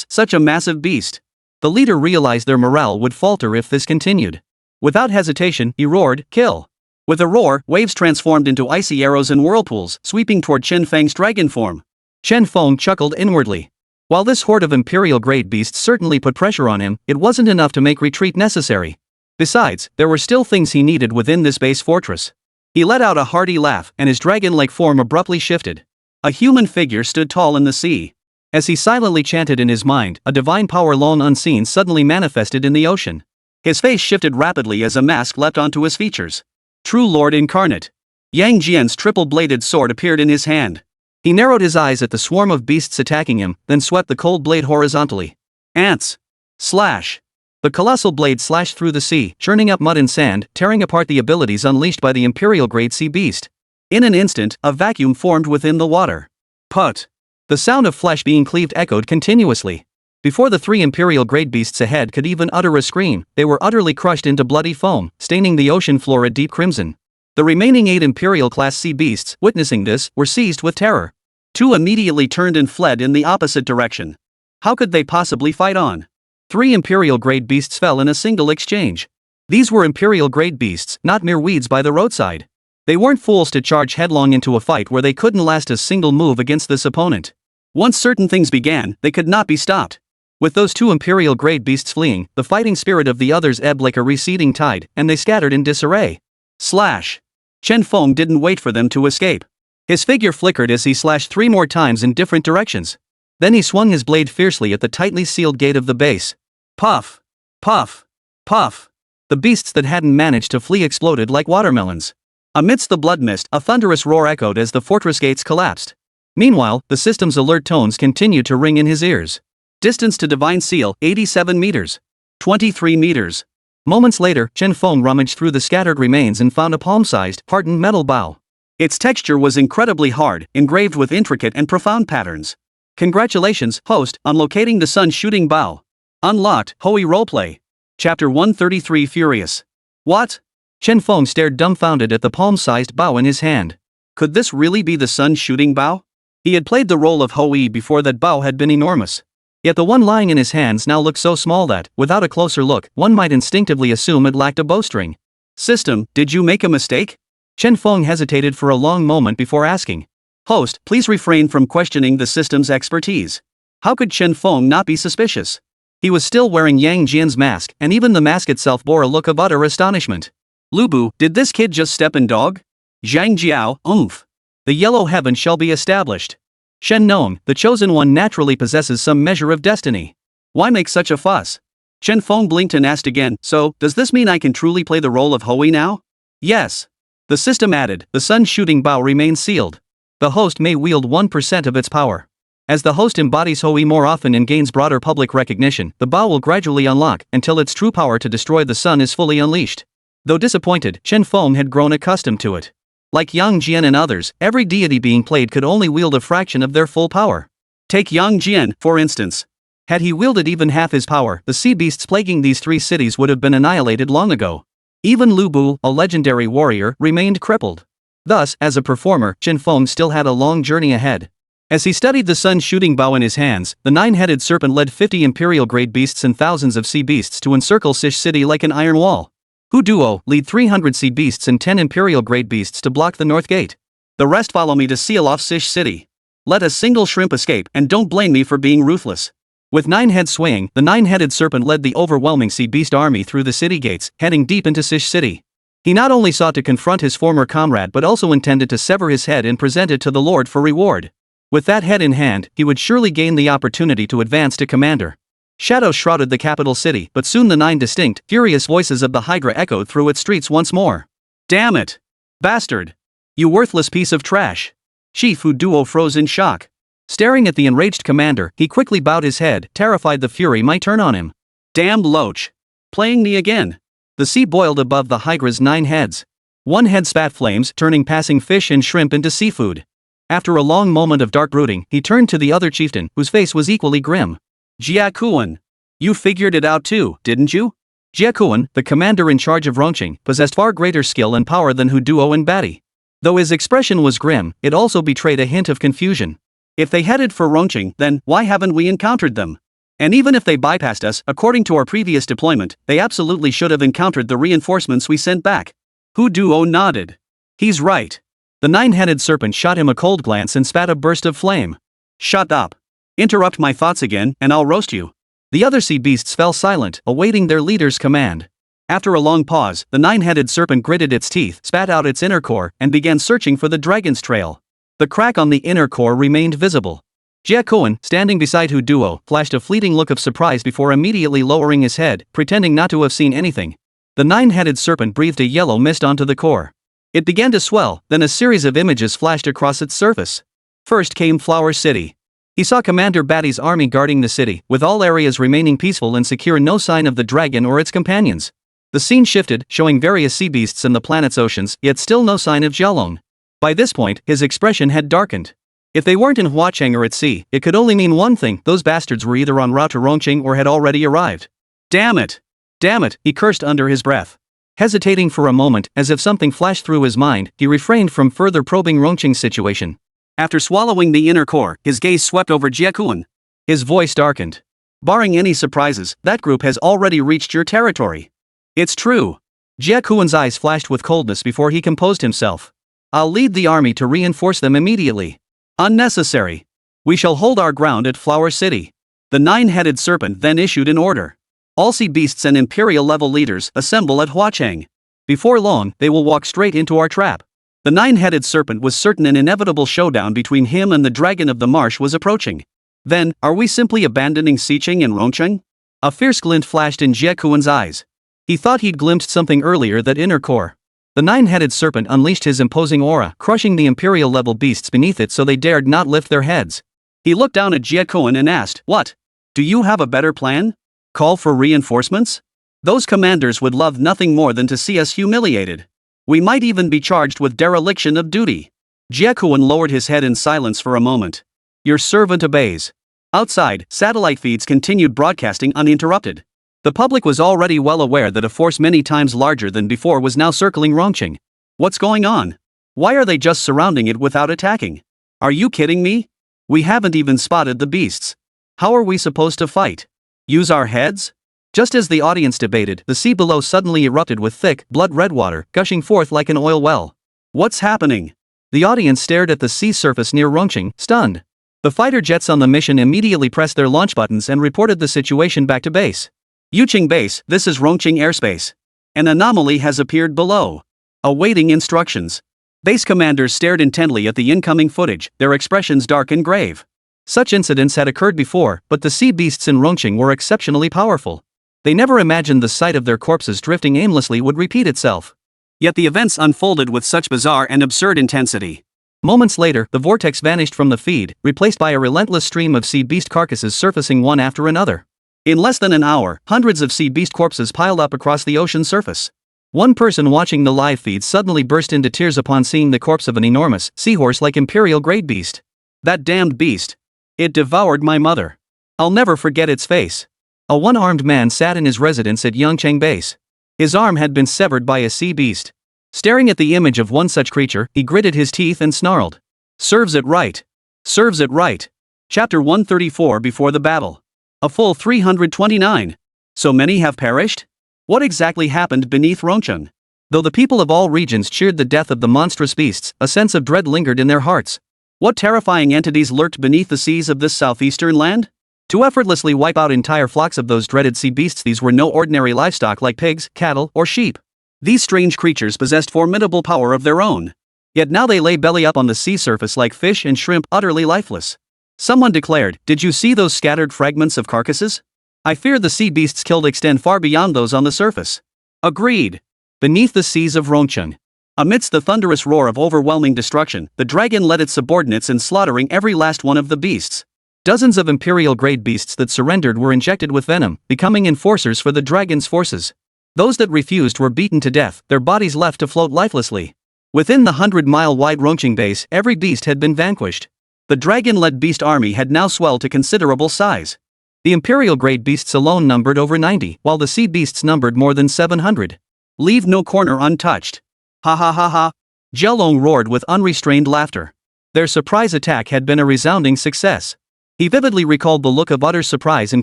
Such a massive beast. The leader realized their morale would falter if this continued. Without hesitation, he roared, "Kill!" With a roar, waves transformed into icy arrows and whirlpools, sweeping toward Chen Feng's dragon form. Chen Feng chuckled inwardly. While this horde of imperial-grade beasts certainly put pressure on him, it wasn't enough to make retreat necessary. Besides, there were still things he needed within this base fortress. He let out a hearty laugh, and his dragon-like form abruptly shifted. A human figure stood tall in the sea. As he silently chanted in his mind, a divine power long unseen suddenly manifested in the ocean. His face shifted rapidly as a mask leapt onto his features. True Lord Incarnate. Yang Jian's triple-bladed sword appeared in his hand. He narrowed his eyes at the swarm of beasts attacking him, then swept the cold blade horizontally. Ants! Slash! The colossal blade slashed through the sea, churning up mud and sand, tearing apart the abilities unleashed by the imperial-grade sea beast. In an instant, a vacuum formed within the water. Put! The sound of flesh being cleaved echoed continuously. Before the three imperial-grade beasts ahead could even utter a scream, they were utterly crushed into bloody foam, staining the ocean floor a deep crimson. The remaining 8 imperial-class sea beasts, witnessing this, were seized with terror. 2 immediately turned and fled in the opposite direction. How could they possibly fight on? 3 imperial-grade beasts fell in a single exchange. These were imperial-grade beasts, not mere weeds by the roadside. They weren't fools to charge headlong into a fight where they couldn't last a single move against this opponent. Once certain things began, they could not be stopped. With those 2 imperial-grade beasts fleeing, the fighting spirit of the others ebbed like a receding tide, and they scattered in disarray. Slash! Chen Feng didn't wait for them to escape. His figure flickered as he slashed 3 more times in different directions. Then he swung his blade fiercely at the tightly sealed gate of the base. Puff! Puff! Puff! The beasts that hadn't managed to flee exploded like watermelons. Amidst the blood mist, a thunderous roar echoed as the fortress gates collapsed. Meanwhile, the system's alert tones continued to ring in his ears. Distance to Divine Seal, 87 meters. 23 meters. Moments later, Chen Feng rummaged through the scattered remains and found a palm-sized, hardened metal bow. Its texture was incredibly hard, engraved with intricate and profound patterns. Congratulations, host, on locating the sun-shooting bow. Unlocked, Hoi Roleplay. Chapter 133 Furious. What? Chen Feng stared dumbfounded at the palm-sized bow in his hand. Could this really be the sun-shooting bow? He had played the role of Hoi before that bow had been enormous. Yet the one lying in his hands now looked so small that, without a closer look, one might instinctively assume it lacked a bowstring. System, did you make a mistake? Chen Feng hesitated for a long moment before asking. Host, please refrain from questioning the system's expertise. How could Chen Feng not be suspicious? He was still wearing Yang Jian's mask, and even the mask itself bore a look of utter astonishment. Lubu, did this kid just step in dog? Zhang Jiao, oomph. The yellow heaven shall be established. Shen Nong, the chosen one naturally possesses some measure of destiny. Why make such a fuss? Chen Feng blinked and asked again, so, does this mean I can truly play the role of Hoi now? Yes. The system added, the sun-shooting bow remains sealed. The host may wield 1% of its power. As the host embodies Hoi more often and gains broader public recognition, the bow will gradually unlock, until its true power to destroy the sun is fully unleashed. Though disappointed, Chen Feng had grown accustomed to it. Like Yang Jian and others, every deity being played could only wield a fraction of their full power. Take Yang Jian, for instance. Had he wielded even half his power, the sea beasts plaguing these 3 cities would have been annihilated long ago. Even Lu Bu, a legendary warrior, remained crippled. Thus, as a performer, Chen Feng still had a long journey ahead. As he studied the sun-shooting bow in his hands, the 9-headed serpent led 50 imperial-grade beasts and thousands of sea beasts to encircle Sish City like an iron wall. Hu Duo, lead 300 sea beasts and 10 imperial-grade beasts to block the north gate. The rest follow me to seal off Sish City. Let a single shrimp escape, and don't blame me for being ruthless. With 9 heads swaying, the 9-headed serpent led the overwhelming sea beast army through the city gates, heading deep into Sish City. He not only sought to confront his former comrade but also intended to sever his head and present it to the Lord for reward. With that head in hand, he would surely gain the opportunity to advance to commander. Shadows shrouded the capital city, but soon the 9 distinct, furious voices of the Hydra echoed through its streets once more. Damn it! Bastard! You worthless piece of trash! Chief Hu Duo froze in shock. Staring at the enraged commander, he quickly bowed his head, terrified the fury might turn on him. Damned loach! Playing me again! The sea boiled above the Hydra's 9 heads. One head spat flames, turning passing fish and shrimp into seafood. After a long moment of dark brooding, he turned to the other chieftain, whose face was equally grim. Jia Kuan. You figured it out too, didn't you? Jia Kuan, the commander in charge of Rongqing, possessed far greater skill and power than Hu Duo and Batty. Though his expression was grim, it also betrayed a hint of confusion. If they headed for Rongqing, then why haven't we encountered them? And even if they bypassed us, according to our previous deployment, they absolutely should have encountered the reinforcements we sent back. Hu Duo nodded. He's right. The nine-headed serpent shot him a cold glance and spat a burst of flame. Shut up. Interrupt my thoughts again, and I'll roast you. The other sea beasts fell silent, awaiting their leader's command. After a long pause, the nine-headed serpent gritted its teeth, spat out its inner core, and began searching for the dragon's trail. The crack on the inner core remained visible. Jie Kuan, standing beside Hu Duo, flashed a fleeting look of surprise before immediately lowering his head, pretending not to have seen anything. The nine-headed serpent breathed a yellow mist onto the core. It began to swell, then a series of images flashed across its surface. First came Flower City. He saw Commander Batty's army guarding the city, with all areas remaining peaceful and secure, no sign of the dragon or its companions. The scene shifted, showing various sea beasts in the planet's oceans, yet still no sign of Jialong. By this point, his expression had darkened. If they weren't in Huacheng or at sea, it could only mean one thing: those bastards were either en route to Rongqing or had already arrived. Damn it! Damn it, he cursed under his breath. Hesitating for a moment, as if something flashed through his mind, he refrained from further probing Rongqing's situation. After swallowing the inner core, his gaze swept over Jie Kuan. His voice darkened. Barring any surprises, that group has already reached your territory. It's true. Jie Kuan's eyes flashed with coldness before he composed himself. I'll lead the army to reinforce them immediately. Unnecessary. We shall hold our ground at Flower City. The nine-headed serpent then issued an order. All sea beasts and imperial-level leaders assemble at Huacheng. Before long, they will walk straight into our trap. The nine-headed serpent was certain an inevitable showdown between him and the dragon of the marsh was approaching. Then, are we simply abandoning Xiqing and Rongqing? A fierce glint flashed in Jie Kuan's eyes. He thought he'd glimpsed something earlier: that inner core. The nine-headed serpent unleashed his imposing aura, crushing the imperial-level beasts beneath it so they dared not lift their heads. He looked down at Jie Kuan and asked, "What? Do you have a better plan? Call for reinforcements? Those commanders would love nothing more than to see us humiliated. We might even be charged with dereliction of duty." Jie Kuan lowered his head in silence for a moment. Your servant obeys. Outside, satellite feeds continued broadcasting uninterrupted. The public was already well aware that a force many times larger than before was now circling Rongqing. What's going on? Why are they just surrounding it without attacking? Are you kidding me? We haven't even spotted the beasts. How are we supposed to fight? Use our heads? Just as the audience debated, the sea below suddenly erupted with thick, blood-red water, gushing forth like an oil well. What's happening? The audience stared at the sea surface near Rongqing, stunned. The fighter jets on the mission immediately pressed their launch buttons and reported the situation back to base. Yuqing Base, this is Rongqing airspace. An anomaly has appeared below. Awaiting instructions. Base commanders stared intently at the incoming footage, their expressions dark and grave. Such incidents had occurred before, but the sea beasts in Rongqing were exceptionally powerful. They never imagined the sight of their corpses drifting aimlessly would repeat itself. Yet the events unfolded with such bizarre and absurd intensity. Moments later, the vortex vanished from the feed, replaced by a relentless stream of sea beast carcasses surfacing one after another. In less than an hour, hundreds of sea beast corpses piled up across the ocean surface. One person watching the live feed suddenly burst into tears upon seeing the corpse of an enormous, seahorse-like imperial-grade beast. That damned beast. It devoured my mother. I'll never forget its face. A one-armed man sat in his residence at Yangcheng Base. His arm had been severed by a sea beast. Staring at the image of one such creature, he gritted his teeth and snarled. Serves it right. Serves it right. Chapter 134 Before the Battle. A full 329. So many have perished? What exactly happened beneath Rongqing? Though the people of all regions cheered the death of the monstrous beasts, a sense of dread lingered in their hearts. What terrifying entities lurked beneath the seas of this southeastern land? To effortlessly wipe out entire flocks of those dreaded sea beasts, these were no ordinary livestock like pigs, cattle, or sheep. These strange creatures possessed formidable power of their own. Yet now they lay belly up on the sea surface like fish and shrimp, utterly lifeless. Someone declared, "Did you see those scattered fragments of carcasses? I fear the sea beasts killed extend far beyond those on the surface." Agreed. Beneath the seas of Rongqing. Amidst the thunderous roar of overwhelming destruction, the dragon led its subordinates in slaughtering every last one of the beasts. Dozens of imperial-grade beasts that surrendered were injected with venom, becoming enforcers for the dragon's forces. Those that refused were beaten to death, their bodies left to float lifelessly. Within the 100-mile-wide Rongqing base, every beast had been vanquished. The dragon-led beast army had now swelled to considerable size. The imperial-grade beasts alone numbered over 90, while the sea beasts numbered more than 700. Leave no corner untouched. Ha ha ha ha. Jialong roared with unrestrained laughter. Their surprise attack had been a resounding success. He vividly recalled the look of utter surprise and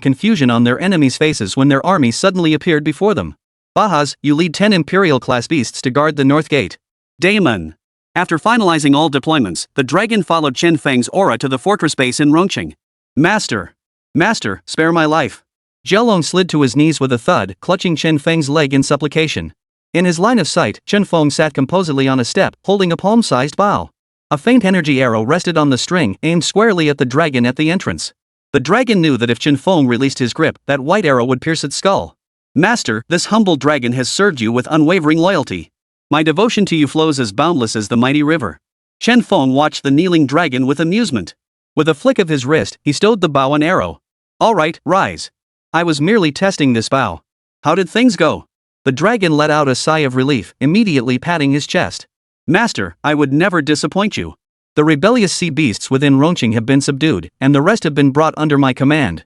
confusion on their enemies' faces when their army suddenly appeared before them. Bahas, you lead 10 Imperial-class beasts to guard the North Gate. Daemon. After finalizing all deployments, the dragon followed Chen Feng's aura to the fortress base in Rongqing. Master. Master, spare my life. Jialong slid to his knees with a thud, clutching Chen Feng's leg in supplication. In his line of sight, Chen Feng sat composedly on a step, holding a palm-sized bow. A faint energy arrow rested on the string, aimed squarely at the dragon at the entrance. The dragon knew that if Chen Feng released his grip, that white arrow would pierce its skull. Master, this humble dragon has served you with unwavering loyalty. My devotion to you flows as boundless as the mighty river. Chen Feng watched the kneeling dragon with amusement. With a flick of his wrist, he stowed the bow and arrow. All right, rise. I was merely testing this bow. How did things go? The dragon let out a sigh of relief, immediately patting his chest. Master, I would never disappoint you. The rebellious sea beasts within Rongqing have been subdued, and the rest have been brought under my command.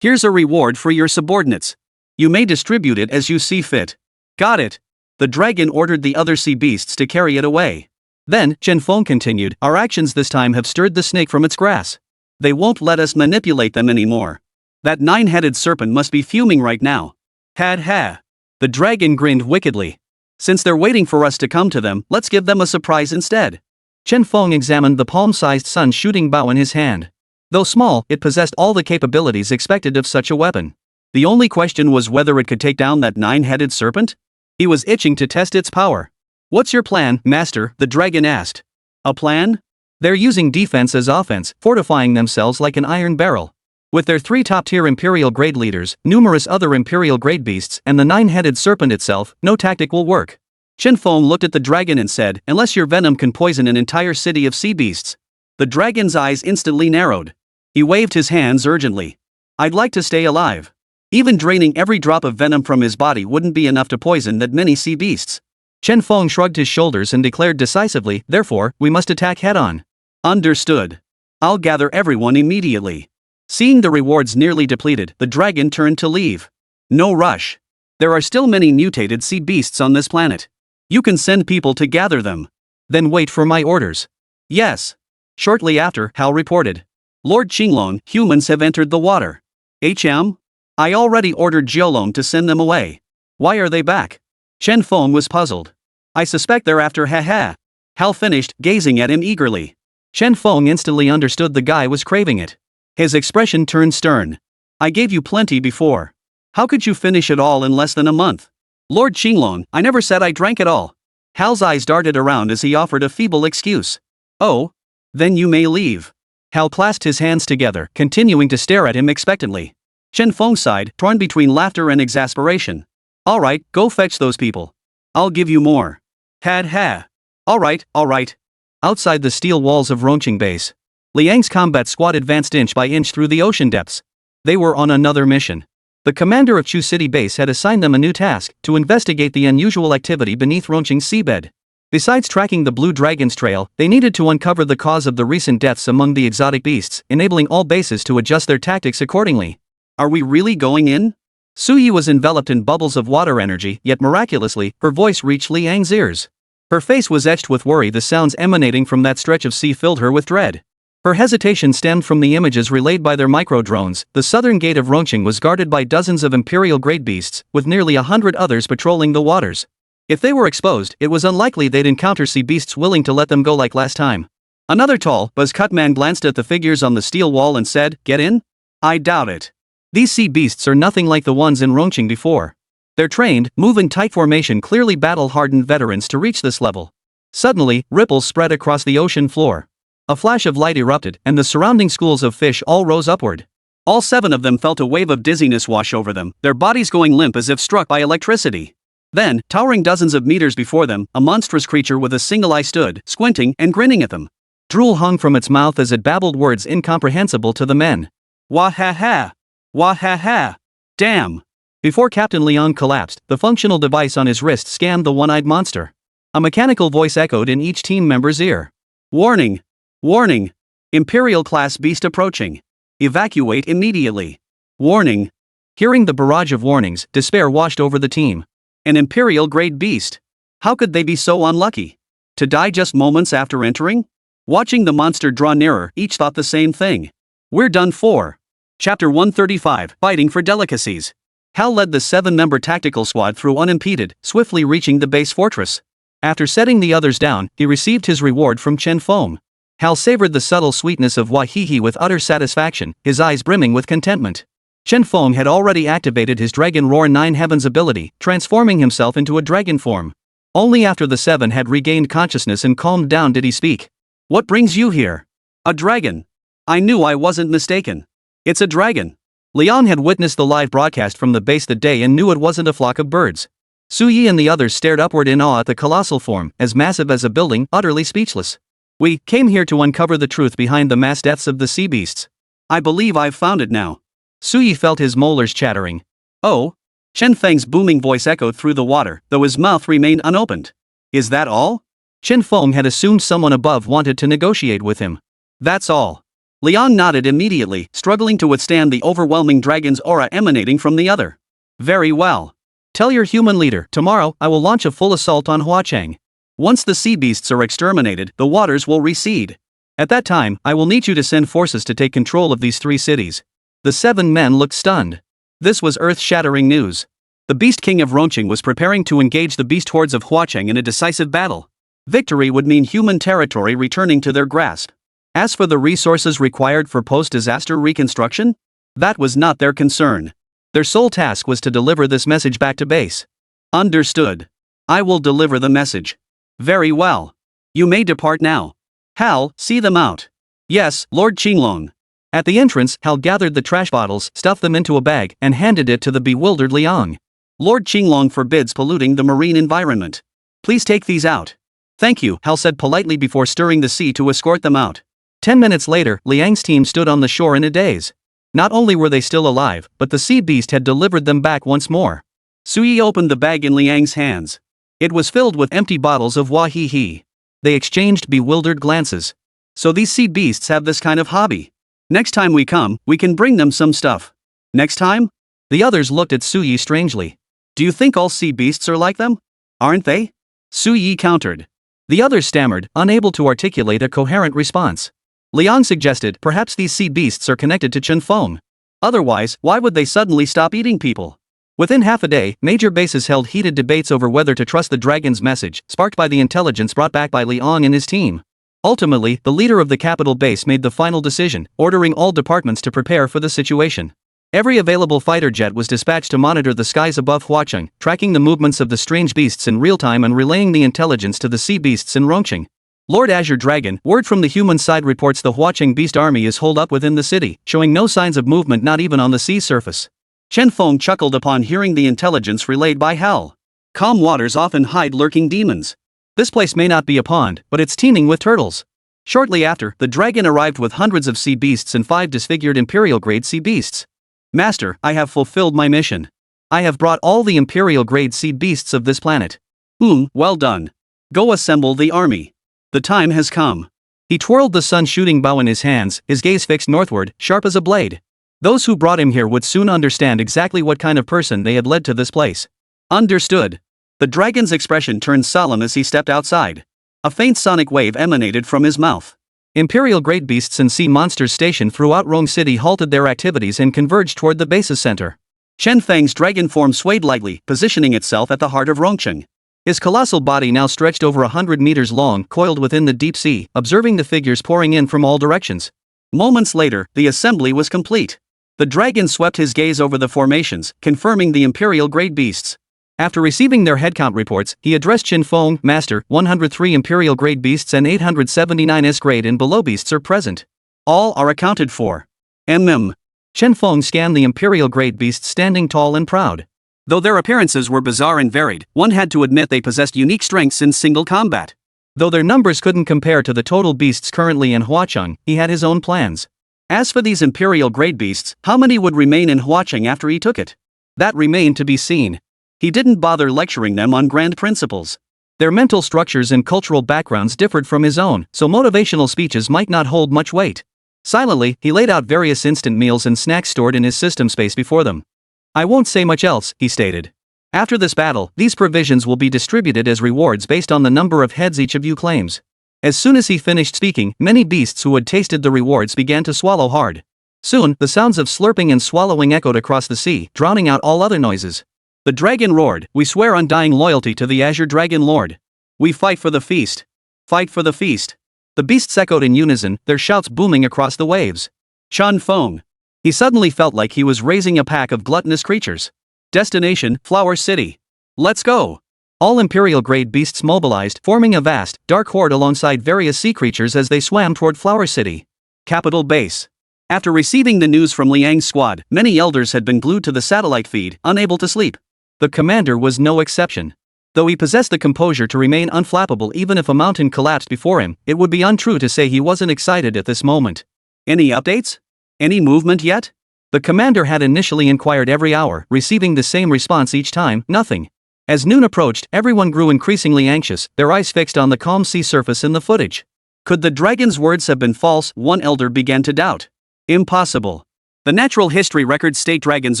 Here's a reward for your subordinates. You may distribute it as you see fit. Got it. The dragon ordered the other sea beasts to carry it away. Then, Chen Feng continued, our actions this time have stirred the snake from its grass. They won't let us manipulate them anymore. That 9-headed serpent must be fuming right now. Had ha. The dragon grinned wickedly. Since they're waiting for us to come to them, let's give them a surprise instead. Chen Feng examined the palm-sized sun-shooting bow in his hand. Though small, it possessed all the capabilities expected of such a weapon. The only question was whether it could take down that 9-headed serpent? He was itching to test its power. What's your plan, Master? The dragon asked. A plan? They're using defense as offense, fortifying themselves like an iron barrel. With their 3 top-tier Imperial-grade leaders, numerous other Imperial-grade beasts, and the 9-headed serpent itself, no tactic will work. Chen Feng looked at the dragon and said, unless your venom can poison an entire city of sea beasts. The dragon's eyes instantly narrowed. He waved his hands urgently. I'd like to stay alive. Even draining every drop of venom from his body wouldn't be enough to poison that many sea beasts. Chen Feng shrugged his shoulders and declared decisively, therefore, we must attack head-on. Understood. I'll gather everyone immediately. Seeing the rewards nearly depleted, the dragon turned to leave. No rush. There are still many mutated sea beasts on this planet. You can send people to gather them. Then wait for my orders. Yes. Shortly after, Hal reported. Lord Qinglong, humans have entered the water. I already ordered Jiolong to send them away. Why are they back? Chen Feng was puzzled. I suspect they're after haha. Hal finished, gazing at him eagerly. Chen Feng instantly understood the guy was craving it. His expression turned stern. I gave you plenty before. How could you finish it all in less than a month? Lord Qinglong, I never said I drank it all. Hal's eyes darted around as he offered a feeble excuse. Oh? Then you may leave. Hal clasped his hands together, continuing to stare at him expectantly. Chen Feng sighed, torn between laughter and exasperation. All right, go fetch those people. I'll give you more. Had ha. All right. Outside the steel walls of Rongqing base, Liang's combat squad advanced inch by inch through the ocean depths. They were on another mission. The commander of Chu City base had assigned them a new task, to investigate the unusual activity beneath Rongqing's seabed. Besides tracking the Blue Dragon's trail, they needed to uncover the cause of the recent deaths among the exotic beasts, enabling all bases to adjust their tactics accordingly. Are we really going in? Suyi was enveloped in bubbles of water energy, yet miraculously, her voice reached Liang's ears. Her face was etched with worry. The sounds emanating from that stretch of sea filled her with dread. Her hesitation stemmed from the images relayed by their micro-drones. The southern gate of Rongqing was guarded by dozens of Imperial-grade beasts, with nearly 100 others patrolling the waters. If they were exposed, it was unlikely they'd encounter sea beasts willing to let them go like last time. Another tall, buzz-cut man glanced at the figures on the steel wall and said, "Get in?" I doubt it. These sea beasts are nothing like the ones in Rongqing before. They're trained, move in tight formation, clearly battle-hardened veterans to reach this level. Suddenly, ripples spread across the ocean floor. A flash of light erupted, and the surrounding schools of fish all rose upward. All 7 of them felt a wave of dizziness wash over them, their bodies going limp as if struck by electricity. Then, towering dozens of meters before them, a monstrous creature with a single eye stood, squinting and grinning at them. Drool hung from its mouth as it babbled words incomprehensible to the men. Wah-ha-ha! Wah-ha-ha! Damn! Before Captain Leon collapsed, the functional device on his wrist scanned the one-eyed monster. A mechanical voice echoed in each team member's ear. Warning! Warning! Imperial-class beast approaching. Evacuate immediately. Warning! Hearing the barrage of warnings, despair washed over the team. An Imperial-grade beast. How could they be so unlucky? To die just moments after entering? Watching the monster draw nearer, each thought the same thing. We're done for. Chapter 135, Fighting for Delicacies. Hal led the 7-member tactical squad through unimpeded, swiftly reaching the base fortress. After setting the others down, he received his reward from Chen Feng. Hal savored the subtle sweetness of Wahihi with utter satisfaction, his eyes brimming with contentment. Chen Feng had already activated his Dragon Roar 9 Heavens ability, transforming himself into a dragon form. Only after the 7 had regained consciousness and calmed down did he speak. What brings you here? A dragon. I knew I wasn't mistaken. It's a dragon. Liang had witnessed the live broadcast from the base that day and knew it wasn't a flock of birds. Su Yi and the others stared upward in awe at the colossal form, as massive as a building, utterly speechless. We came here to uncover the truth behind the mass deaths of the sea beasts. I believe I've found it now. Su Yi felt his molars chattering. Oh? Chen Feng's booming voice echoed through the water, though his mouth remained unopened. Is that all? Chen Feng had assumed someone above wanted to negotiate with him. That's all. Liang nodded immediately, struggling to withstand the overwhelming dragon's aura emanating from the other. Very well. Tell your human leader, tomorrow I will launch a full assault on Huacheng. Once the sea beasts are exterminated, the waters will recede. At that time, I will need you to send forces to take control of these 3 cities. The 7 men looked stunned. This was earth-shattering news. The Beast King of Rongqing was preparing to engage the beast hordes of Huacheng in a decisive battle. Victory would mean human territory returning to their grasp. As for the resources required for post-disaster reconstruction, that was not their concern. Their sole task was to deliver this message back to base. Understood. I will deliver the message. Very well. You may depart now. Hal, see them out. Yes, Lord Qinglong. At the entrance, Hal gathered the trash bottles, stuffed them into a bag, and handed it to the bewildered Liang. Lord Qinglong forbids polluting the marine environment. Please take these out. Thank you, Hal said politely before stirring the sea to escort them out. 10 minutes later, Liang's team stood on the shore in a daze. Not only were they still alive, but the sea beast had delivered them back once more. Su Yi opened the bag in Liang's hands. It was filled with empty bottles of Wahihi. They exchanged bewildered glances. So these sea beasts have this kind of hobby. Next time we come, we can bring them some stuff. Next time? The others looked at Su Yi strangely. Do you think all sea beasts are like them? Aren't they? Su Yi countered. The others stammered, unable to articulate a coherent response. Liang suggested perhaps these sea beasts are connected to Chen Feng. Otherwise, why would they suddenly stop eating people? Within half a day, major bases held heated debates over whether to trust the dragon's message, sparked by the intelligence brought back by Liang and his team. Ultimately, the leader of the capital base made the final decision, ordering all departments to prepare for the situation. Every available fighter jet was dispatched to monitor the skies above Huacheng, tracking the movements of the strange beasts in real time and relaying the intelligence to the sea beasts in Rongqing. Lord Azure Dragon, word from the human side reports the Huacheng beast army is holed up within the city, showing no signs of movement not even on the sea surface. Chen Feng chuckled upon hearing the intelligence relayed by Hal. Calm waters often hide lurking demons. This place may not be a pond, but it's teeming with turtles. Shortly after, the dragon arrived with hundreds of sea beasts and 5 disfigured imperial-grade sea beasts. Master, I have fulfilled my mission. I have brought all the imperial-grade sea beasts of this planet. Well done. Go assemble the army. The time has come. He twirled the sun-shooting bow in his hands, his gaze fixed northward, sharp as a blade. Those who brought him here would soon understand exactly what kind of person they had led to this place. Understood. The dragon's expression turned solemn as he stepped outside. A faint sonic wave emanated from his mouth. Imperial great beasts and sea monsters stationed throughout Rome City halted their activities and converged toward the base's center. Chen Feng's dragon form swayed lightly, positioning itself at the heart of Rongqing. His colossal body now stretched over 100 meters long, coiled within the deep sea, observing the figures pouring in from all directions. Moments later, the assembly was complete. The dragon swept his gaze over the formations, confirming the imperial grade beasts. After receiving their headcount reports, he addressed Chen Feng, Master, 103 imperial grade beasts and 879 S-grade and below beasts are present. All are accounted for. Chen Feng scanned the imperial grade beasts standing tall and proud. Though their appearances were bizarre and varied, one had to admit they possessed unique strengths in single combat. Though their numbers couldn't compare to the total beasts currently in Huacheng, he had his own plans. As for these imperial grade beasts, how many would remain in Huacheng after he took it? That remained to be seen. He didn't bother lecturing them on grand principles. Their mental structures and cultural backgrounds differed from his own, so motivational speeches might not hold much weight. Silently, he laid out various instant meals and snacks stored in his system space before them. I won't say much else, he stated. After this battle, these provisions will be distributed as rewards based on the number of heads each of you claims. As soon as he finished speaking, many beasts who had tasted the rewards began to swallow hard. Soon, the sounds of slurping and swallowing echoed across the sea, drowning out all other noises. The dragon roared, "We swear undying loyalty to the Azure Dragon Lord. We fight for the feast. Fight for the feast." The beasts echoed in unison, their shouts booming across the waves. Chen Feng. He suddenly felt like he was raising a pack of gluttonous creatures. Destination, Flower City. Let's go. All Imperial-grade beasts mobilized, forming a vast, dark horde alongside various sea creatures as they swam toward Flower City. Capital Base. After receiving the news from Liang's squad, many elders had been glued to the satellite feed, unable to sleep. The commander was no exception. Though he possessed the composure to remain unflappable even if a mountain collapsed before him, it would be untrue to say he wasn't excited at this moment. Any updates? Any movement yet? The commander had initially inquired every hour, receiving the same response each time, nothing. As noon approached, everyone grew increasingly anxious, their eyes fixed on the calm sea surface in the footage. Could the dragon's words have been false? One elder began to doubt. Impossible. The natural history records state dragons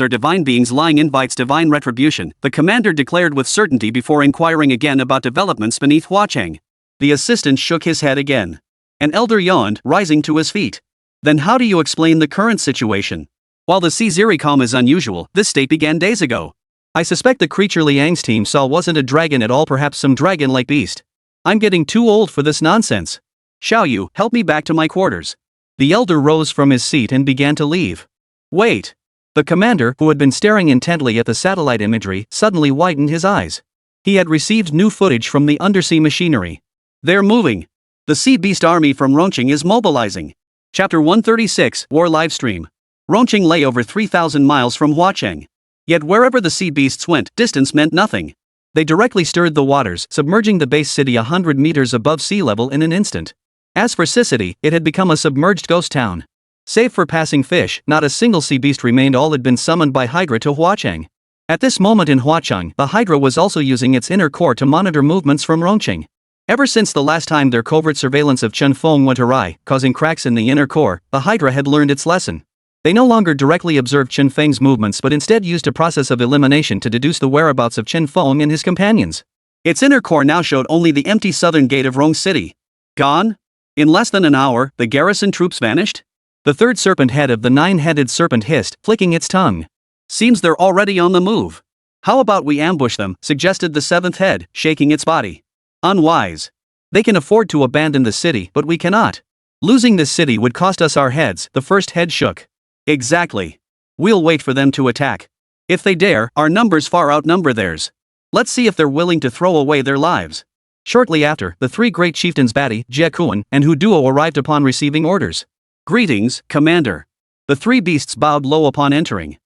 are divine beings. Lying invites divine retribution, the commander declared with certainty before inquiring again about developments beneath Huacheng. The assistant shook his head again. An elder yawned, rising to his feet. Then how do you explain the current situation? While the sea calm is unusual, this state began days ago. I suspect the creature Liang's team saw wasn't a dragon at all, perhaps some dragon-like beast. I'm getting too old for this nonsense. Xiaoyu, help me back to my quarters. The elder rose from his seat and began to leave. Wait. The commander, who had been staring intently at the satellite imagery, suddenly widened his eyes. He had received new footage from the undersea machinery. They're moving. The sea beast army from Rongqing is mobilizing. Chapter 136, War Livestream. Rongqing lay over 3,000 miles from Huacheng. Yet wherever the sea beasts went, distance meant nothing. They directly stirred the waters, submerging the base city 100 meters above sea level in an instant. As for Sicily, it had become a submerged ghost town. Save for passing fish, not a single sea beast remained. All had been summoned by Hydra to Huacheng. At this moment in Huacheng, the Hydra was also using its inner core to monitor movements from Rongqing. Ever since the last time their covert surveillance of Chen Feng went awry, causing cracks in the inner core, the Hydra had learned its lesson. They no longer directly observed Chen Feng's movements but instead used a process of elimination to deduce the whereabouts of Chen Feng and his companions. Its inner core now showed only the empty southern gate of Rong City. Gone? In less than an hour, the garrison troops vanished? The third serpent head of the nine-headed serpent hissed, flicking its tongue. Seems they're already on the move. How about we ambush them, suggested the seventh head, shaking its body. Unwise. They can afford to abandon the city, but we cannot. Losing this city would cost us our heads, the first head shook. Exactly. We'll wait for them to attack. If they dare, our numbers far outnumber theirs. Let's see if they're willing to throw away their lives. Shortly after, the three great chieftains Bati, Jiekuan, and Hu Duo arrived upon receiving orders. Greetings, Commander. The three beasts bowed low upon entering.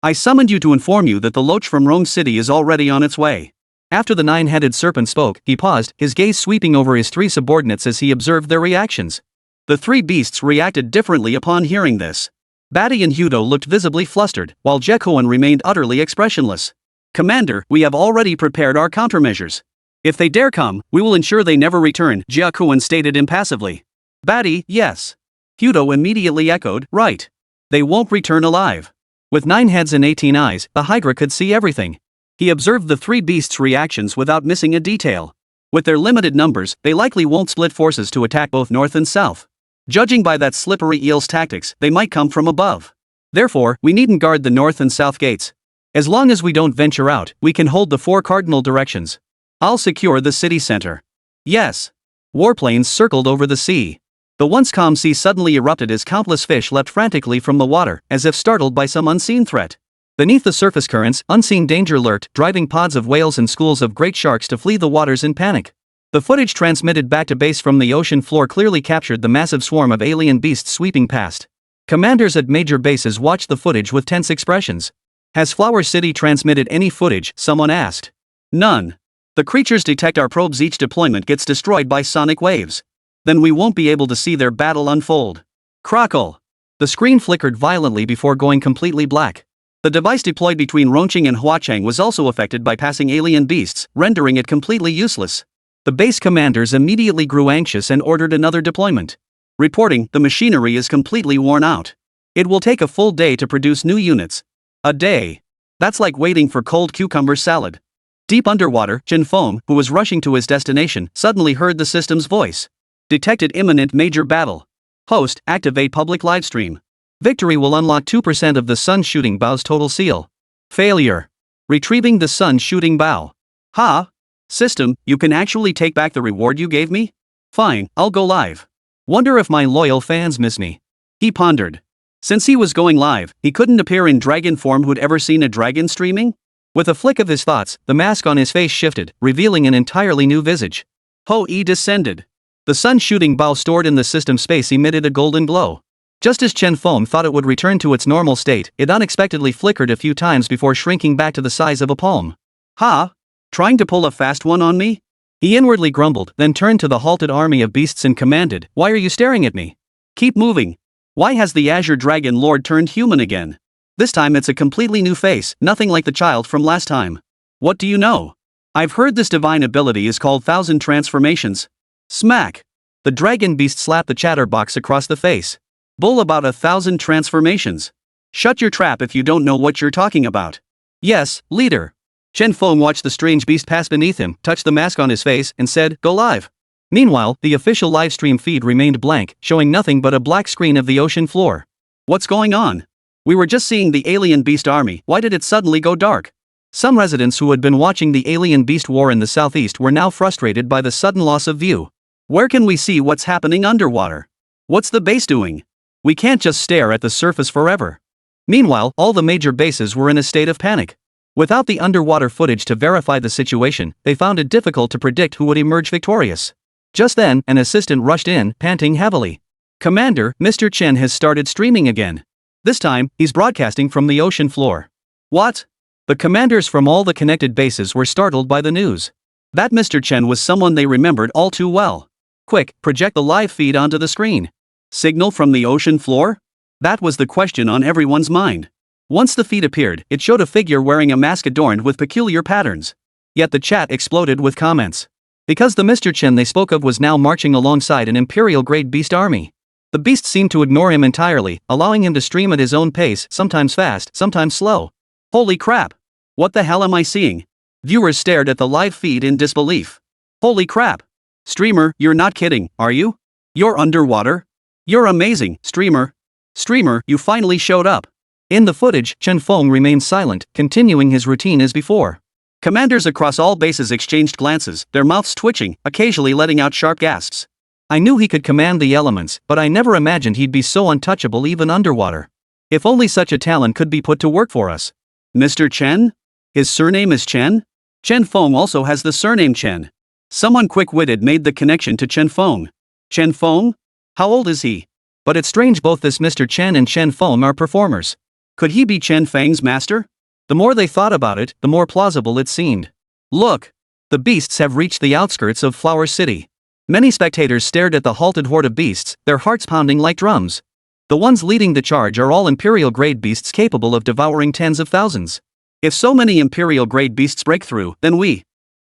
I summoned you to inform you that the Loach from Rong City is already on its way. After the nine-headed serpent spoke, he paused, his gaze sweeping over his three subordinates as he observed their reactions. The three beasts reacted differently upon hearing this. Bati and Hudo looked visibly flustered, while Jiekuan remained utterly expressionless. Commander, we have already prepared our countermeasures. If they dare come, we will ensure they never return, Jiekuan stated impassively. Bati, yes. Hudo immediately echoed, right. They won't return alive. With 9 heads and 18 eyes, the Hydra could see everything. He observed the three beasts' reactions without missing a detail. With their limited numbers, they likely won't split forces to attack both north and south. Judging by that slippery eel's tactics, they might come from above. Therefore, we needn't guard the north and south gates. As long as we don't venture out, we can hold the 4 cardinal directions. I'll secure the city center. Yes. Warplanes circled over the sea. The once calm sea suddenly erupted as countless fish leapt frantically from the water, as if startled by some unseen threat. Beneath the surface currents, unseen danger lurked, driving pods of whales and schools of great sharks to flee the waters in panic. The footage transmitted back to base from the ocean floor clearly captured the massive swarm of alien beasts sweeping past. Commanders at major bases watched the footage with tense expressions. Has Flower City transmitted any footage? Someone asked. None. The creatures detect our probes. Each deployment gets destroyed by sonic waves. Then we won't be able to see their battle unfold. Crackle. The screen flickered violently before going completely black. The device deployed between Rongqing and Huacheng was also affected by passing alien beasts, rendering it completely useless. The base commanders immediately grew anxious and ordered another deployment. Reporting, the machinery is completely worn out. It will take a full day to produce new units. A day. That's like waiting for cold cucumber salad. Deep underwater, Chen Feng, who was rushing to his destination, suddenly heard the system's voice. Detected imminent major battle. Host, activate public livestream. Victory will unlock 2% of the sun shooting bow's total seal. Failure. Retrieving the sun shooting bow. Ha! System, you can actually take back the reward you gave me? Fine, I'll go live. Wonder if my loyal fans miss me. He pondered. Since he was going live, he couldn't appear in dragon form. Who'd ever seen a dragon streaming? With a flick of his thoughts, the mask on his face shifted, revealing an entirely new visage. Ho-E descended. The sun-shooting bow stored in the system space emitted a golden glow. Just as Chen Feng thought it would return to its normal state, it unexpectedly flickered a few times before shrinking back to the size of a palm. Ha! Trying to pull a fast one on me? He inwardly grumbled, then turned to the halted army of beasts and commanded, "Why are you staring at me? Keep moving. Why has the Azure Dragon Lord turned human again? This time it's a completely new face, nothing like the child from last time. What do you know? I've heard this divine ability is called 1,000 transformations." Smack! The dragon beast slapped the chatterbox across the face. Bull about 1,000 transformations. Shut your trap if you don't know what you're talking about. Yes, leader. Chen Feng watched the strange beast pass beneath him, touched the mask on his face, and said, "Go live." Meanwhile, the official livestream feed remained blank, showing nothing but a black screen of the ocean floor. What's going on? We were just seeing the alien beast army. Why did it suddenly go dark? Some residents who had been watching the alien beast war in the southeast were now frustrated by the sudden loss of view. Where can we see what's happening underwater? What's the base doing? We can't just stare at the surface forever. Meanwhile, all the major bases were in a state of panic. Without the underwater footage to verify the situation, they found it difficult to predict who would emerge victorious. Just then, an assistant rushed in, panting heavily. "Commander, Mr. Chen has started streaming again. This time, he's broadcasting from the ocean floor." What? The commanders from all the connected bases were startled by the news. That Mr. Chen was someone they remembered all too well. Quick, project the live feed onto the screen. Signal from the ocean floor? That was the question on everyone's mind. Once the feed appeared, it showed a figure wearing a mask adorned with peculiar patterns. Yet the chat exploded with comments. Because the Mr. Chen they spoke of was now marching alongside an imperial-grade beast army. The beast seemed to ignore him entirely, allowing him to stream at his own pace, sometimes fast, sometimes slow. Holy crap! What the hell am I seeing? Viewers stared at the live feed in disbelief. Holy crap! Streamer, you're not kidding, are you? You're underwater? You're amazing, streamer. Streamer, you finally showed up. In the footage, Chen Feng remained silent, continuing his routine as before. Commanders across all bases exchanged glances, their mouths twitching, occasionally letting out sharp gasps. I knew he could command the elements, but I never imagined he'd be so untouchable even underwater. If only such a talent could be put to work for us. Mr. Chen? His surname is Chen? Chen Feng also has the surname Chen. Someone quick-witted made the connection to Chen Feng. Chen Feng? How old is he? But it's strange both this Mr. Chen and Chen Feng are performers. Could he be Chen Feng's master? The more they thought about it, the more plausible it seemed. Look! The beasts have reached the outskirts of Flower City. Many spectators stared at the halted horde of beasts, their hearts pounding like drums. The ones leading the charge are all imperial-grade beasts capable of devouring tens of thousands. If so many imperial-grade beasts break through, then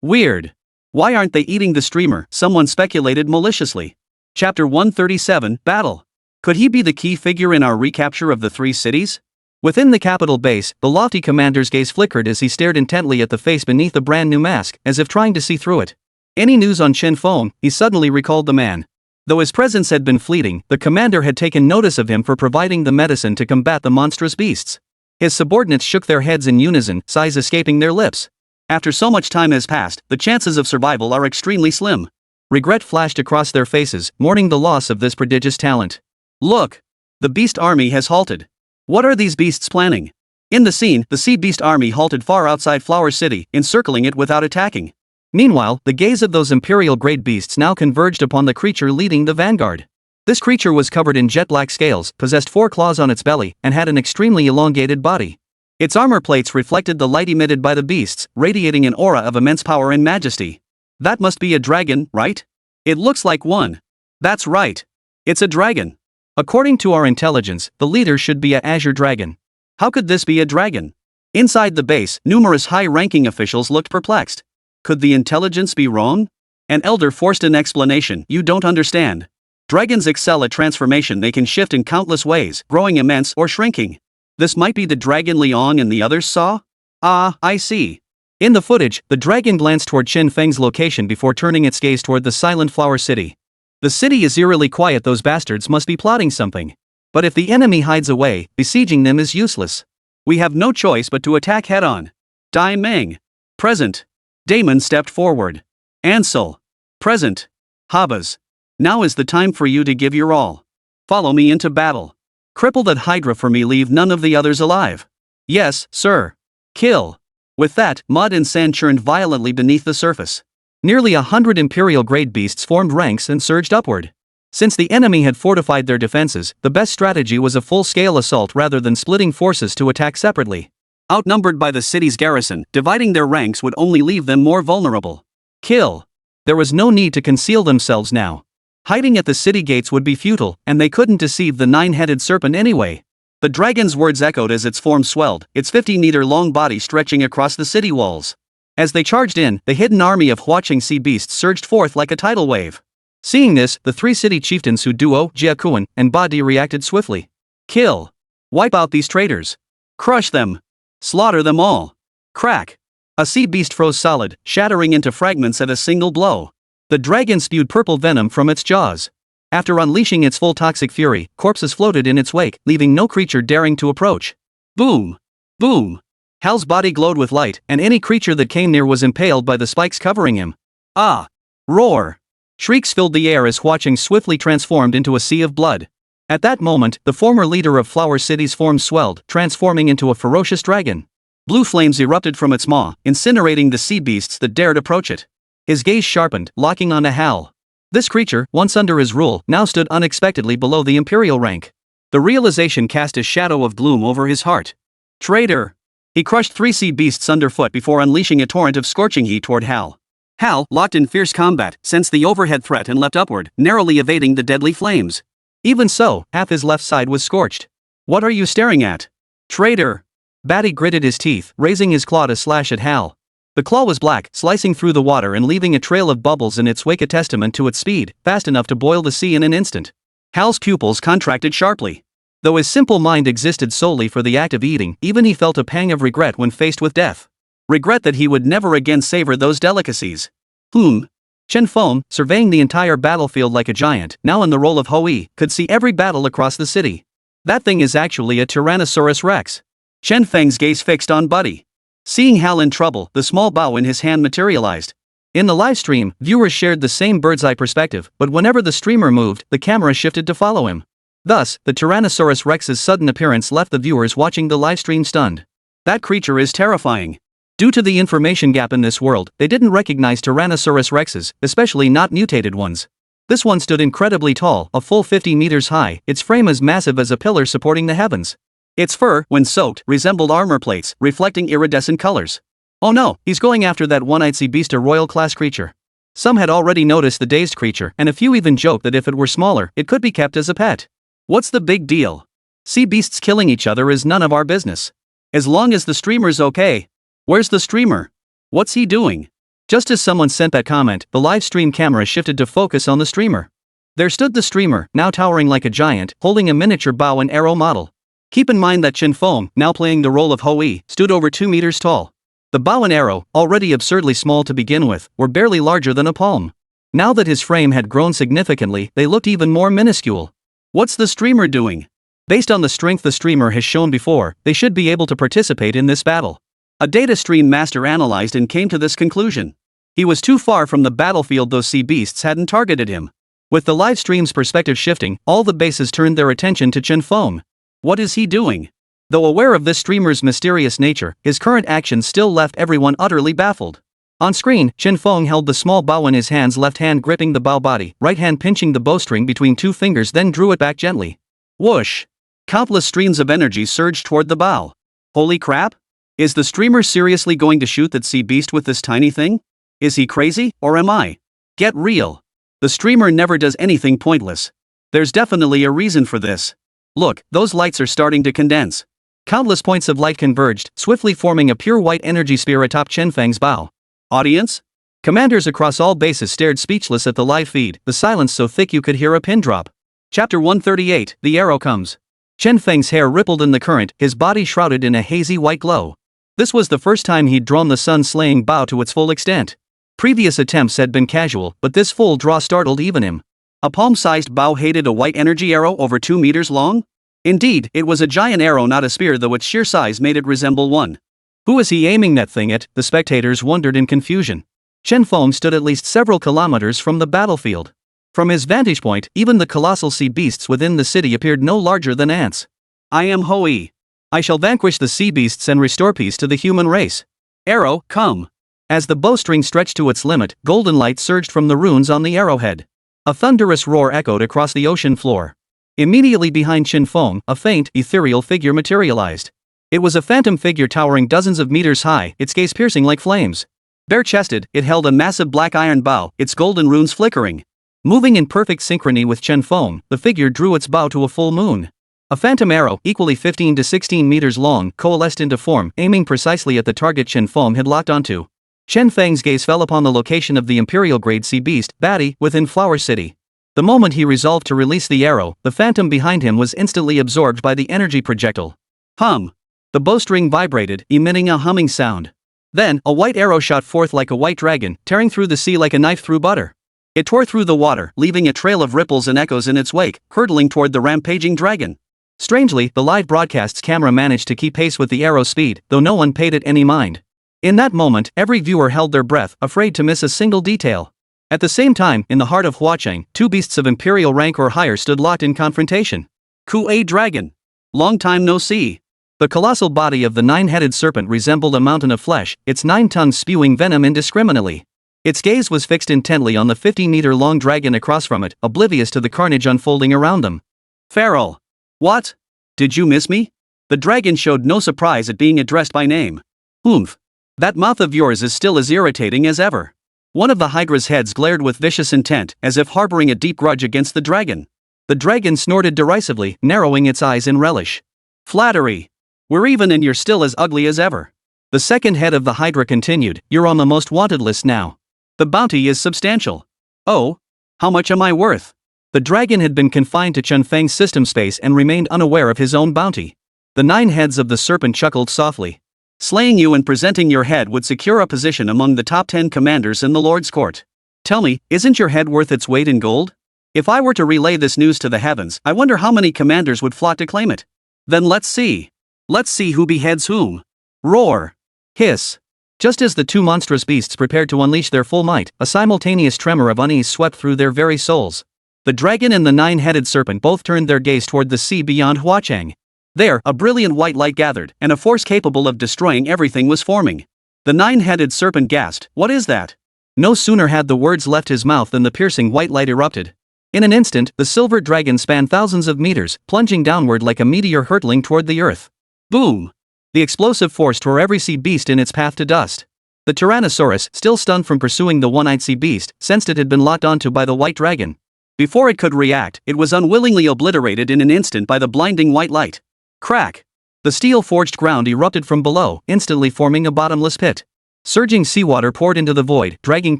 Weird. Why aren't they eating the streamer? Someone speculated maliciously. Chapter 137, Battle. Could he be the key figure in our recapture of the 3 cities? Within the capital base, the lofty commander's gaze flickered as he stared intently at the face beneath the brand new mask, as if trying to see through it. Any news on Chen Feng? He suddenly recalled the man. Though his presence had been fleeting, the commander had taken notice of him for providing the medicine to combat the monstrous beasts. His subordinates shook their heads in unison, sighs escaping their lips. After so much time has passed, the chances of survival are extremely slim. Regret flashed across their faces, mourning the loss of this prodigious talent. Look! The beast army has halted. What are these beasts planning? In the scene, the sea beast army halted far outside Flower City, encircling it without attacking. Meanwhile, the gaze of those imperial-grade beasts now converged upon the creature leading the vanguard. This creature was covered in jet-black scales, possessed 4 claws on its belly, and had an extremely elongated body. Its armor plates reflected the light emitted by the beasts, radiating an aura of immense power and majesty. That must be a dragon, right? It looks like one. That's right. It's a dragon. According to our intelligence, the leader should be a Azure Dragon. How could this be a dragon? Inside the base, numerous high-ranking officials looked perplexed. Could the intelligence be wrong? An elder forced an explanation. You don't understand. Dragons excel at transformation. They can shift in countless ways, growing immense or shrinking. This might be the dragon Liang and the others saw? Ah, I see. In the footage, the dragon glanced toward Chen Feng's location before turning its gaze toward the silent Flower City. The city is eerily quiet. Those bastards must be plotting something. But if the enemy hides away, besieging them is useless. We have no choice but to attack head-on. Dai Meng. Present. Damon stepped forward. Ansel. Present. Habas. Now is the time for you to give your all. Follow me into battle. Cripple that Hydra for me, leave none of the others alive. Yes, sir. Kill. With that, mud and sand churned violently beneath the surface. Nearly 100 Imperial-grade beasts formed ranks and surged upward. Since the enemy had fortified their defenses, the best strategy was a full-scale assault rather than splitting forces to attack separately. Outnumbered by the city's garrison, dividing their ranks would only leave them more vulnerable. Kill. There was no need to conceal themselves now. Hiding at the city gates would be futile, and they couldn't deceive the nine-headed serpent anyway. The dragon's words echoed as its form swelled, its 50-meter-long body stretching across the city walls. As they charged in, the hidden army of watching sea beasts surged forth like a tidal wave. Seeing this, the three city chieftains Huduo, Jiakuan, and Badi reacted swiftly. Kill. Wipe out these traitors. Crush them. Slaughter them all. Crack. A sea beast froze solid, shattering into fragments at a single blow. The dragon spewed purple venom from its jaws. After unleashing its full toxic fury, corpses floated in its wake, leaving no creature daring to approach. Boom! Boom! Hal's body glowed with light, and any creature that came near was impaled by the spikes covering him. Ah! Roar! Shrieks filled the air as Huacheng swiftly transformed into a sea of blood. At that moment, the former leader of Flower City's form swelled, transforming into a ferocious dragon. Blue flames erupted from its maw, incinerating the sea beasts that dared approach it. His gaze sharpened, locking onto Hal. This creature, once under his rule, now stood unexpectedly below the Imperial rank. The realization cast a shadow of gloom over his heart. Traitor! He crushed 3 sea beasts underfoot before unleashing a torrent of scorching heat toward Hal. Hal, locked in fierce combat, sensed the overhead threat and leapt upward, narrowly evading the deadly flames. Even so, half his left side was scorched. What are you staring at? Traitor! Batty gritted his teeth, raising his claw to slash at Hal. The claw was black, slicing through the water and leaving a trail of bubbles in its wake, a testament to its speed, fast enough to boil the sea in an instant. Hal's pupils contracted sharply. Though his simple mind existed solely for the act of eating, even he felt a pang of regret when faced with death. Regret that he would never again savor those delicacies. Chen Feng, surveying the entire battlefield like a giant, now in the role of Hui, could see every battle across the city. That thing is actually a Tyrannosaurus Rex. Chen Feng's gaze fixed on Buddy. Seeing Hal in trouble, the small bow in his hand materialized. In the live stream, viewers shared the same bird's-eye perspective, but whenever the streamer moved, the camera shifted to follow him. Thus, the Tyrannosaurus Rex's sudden appearance left the viewers watching the livestream stunned. That creature is terrifying. Due to the information gap in this world, they didn't recognize Tyrannosaurus Rexes, especially not mutated ones. This one stood incredibly tall, a full 50 meters high, its frame as massive as a pillar supporting the heavens. Its fur, when soaked, resembled armor plates, reflecting iridescent colors. Oh no, he's going after that one-eyed sea beast, a royal-class creature. Some had already noticed the dazed creature, and a few even joked that if it were smaller, it could be kept as a pet. What's the big deal? Sea beasts killing each other is none of our business. As long as the streamer's okay. Where's the streamer? What's he doing? Just as someone sent that comment, the live stream camera shifted to focus on the streamer. There stood the streamer, now towering like a giant, holding a miniature bow and arrow model. Keep in mind that Chen Feng, now playing the role of Hui, stood over 2 meters tall. The bow and arrow, already absurdly small to begin with, were barely larger than a palm. Now that his frame had grown significantly, they looked even more minuscule. What's the streamer doing? Based on the strength the streamer has shown before, they should be able to participate in this battle. A data stream master analyzed and came to this conclusion. He was too far from the battlefield, those sea beasts hadn't targeted him. With the live stream's perspective shifting, all the bases turned their attention to Chen Feng. What is he doing? Though aware of this streamer's mysterious nature, his current actions still left everyone utterly baffled. On screen, Chen Feng held the small bow in his hands, left hand gripping the bow body, right hand pinching the bowstring between 2 fingers, then drew it back gently. Whoosh! Countless streams of energy surged toward the bow. Holy crap! Is the streamer seriously going to shoot that sea beast with this tiny thing? Is he crazy, or am I? Get real. The streamer never does anything pointless. There's definitely a reason for this. Look, those lights are starting to condense. Countless points of light converged, swiftly forming a pure white energy sphere atop Chen Feng's bow. Audience? Commanders across all bases stared speechless at the live feed, the silence so thick you could hear a pin drop. Chapter 138, The Arrow Comes. Chen Feng's hair rippled in the current, his body shrouded in a hazy white glow. This was the first time he'd drawn the sun-slaying bow to its full extent. Previous attempts had been casual, but this full draw startled even him. A palm-sized bow hated a white energy arrow over 2 meters long? Indeed, it was a giant arrow, not a spear, though its sheer size made it resemble one. Who is he aiming that thing at? The spectators wondered in confusion. Chen Feng stood at least several kilometers from the battlefield. From his vantage point, even the colossal sea beasts within the city appeared no larger than ants. I am Hoi. I shall vanquish the sea beasts and restore peace to the human race. Arrow, come. As the bowstring stretched to its limit, golden light surged from the runes on the arrowhead. A thunderous roar echoed across the ocean floor. Immediately behind Chen Feng, a faint, ethereal figure materialized. It was a phantom figure towering dozens of meters high, its gaze piercing like flames. Bare-chested, it held a massive black iron bow, its golden runes flickering. Moving in perfect synchrony with Chen Feng, the figure drew its bow to a full moon. A phantom arrow, equally 15 to 16 meters long, coalesced into form, aiming precisely at the target Chen Feng had locked onto. Chen Feng's gaze fell upon the location of the imperial-grade sea beast, Batty, within Flower City. The moment he resolved to release the arrow, the phantom behind him was instantly absorbed by the energy projectile. Hum. The bowstring vibrated, emitting a humming sound. Then, a white arrow shot forth like a white dragon, tearing through the sea like a knife through butter. It tore through the water, leaving a trail of ripples and echoes in its wake, hurtling toward the rampaging dragon. Strangely, the live broadcast's camera managed to keep pace with the arrow's speed, though no one paid it any mind. In that moment, every viewer held their breath, afraid to miss a single detail. At the same time, in the heart of Huacheng, two beasts of imperial rank or higher stood locked in confrontation. Ku-A dragon. Long time no see. The colossal body of the nine-headed serpent resembled a mountain of flesh, its 9 tongues spewing venom indiscriminately. Its gaze was fixed intently on the 50-meter-long dragon across from it, oblivious to the carnage unfolding around them. Feral. What? Did you miss me? The dragon showed no surprise at being addressed by name. Oomph. That mouth of yours is still as irritating as ever. One of the Hydra's heads glared with vicious intent, as if harboring a deep grudge against the dragon. The dragon snorted derisively, narrowing its eyes in relish. Flattery. We're even and you're still as ugly as ever. The second head of the Hydra continued, you're on the most wanted list now. The bounty is substantial. Oh? How much am I worth? The dragon had been confined to Chen Feng's system space and remained unaware of his own bounty. The 9 heads of the serpent chuckled softly. Slaying you and presenting your head would secure a position among the top 10 commanders in the Lord's court. Tell me, isn't your head worth its weight in gold? If I were to relay this news to the heavens, I wonder how many commanders would flock to claim it. Then let's see. Let's see who beheads whom. Roar. Hiss. Just as the two monstrous beasts prepared to unleash their full might, a simultaneous tremor of unease swept through their very souls. The dragon and the 9-headed serpent both turned their gaze toward the sea beyond Huacheng. There, a brilliant white light gathered, and a force capable of destroying everything was forming. The 9-headed serpent gasped, "What is that?" No sooner had the words left his mouth than the piercing white light erupted. In an instant, the silver dragon spanned thousands of meters, plunging downward like a meteor hurtling toward the earth. Boom! The explosive force tore every sea beast in its path to dust. The Tyrannosaurus, still stunned from pursuing the one-eyed sea beast, sensed it had been locked onto by the white dragon. Before it could react, it was unwillingly obliterated in an instant by the blinding white light. Crack! The steel-forged ground erupted from below, instantly forming a bottomless pit. Surging seawater poured into the void, dragging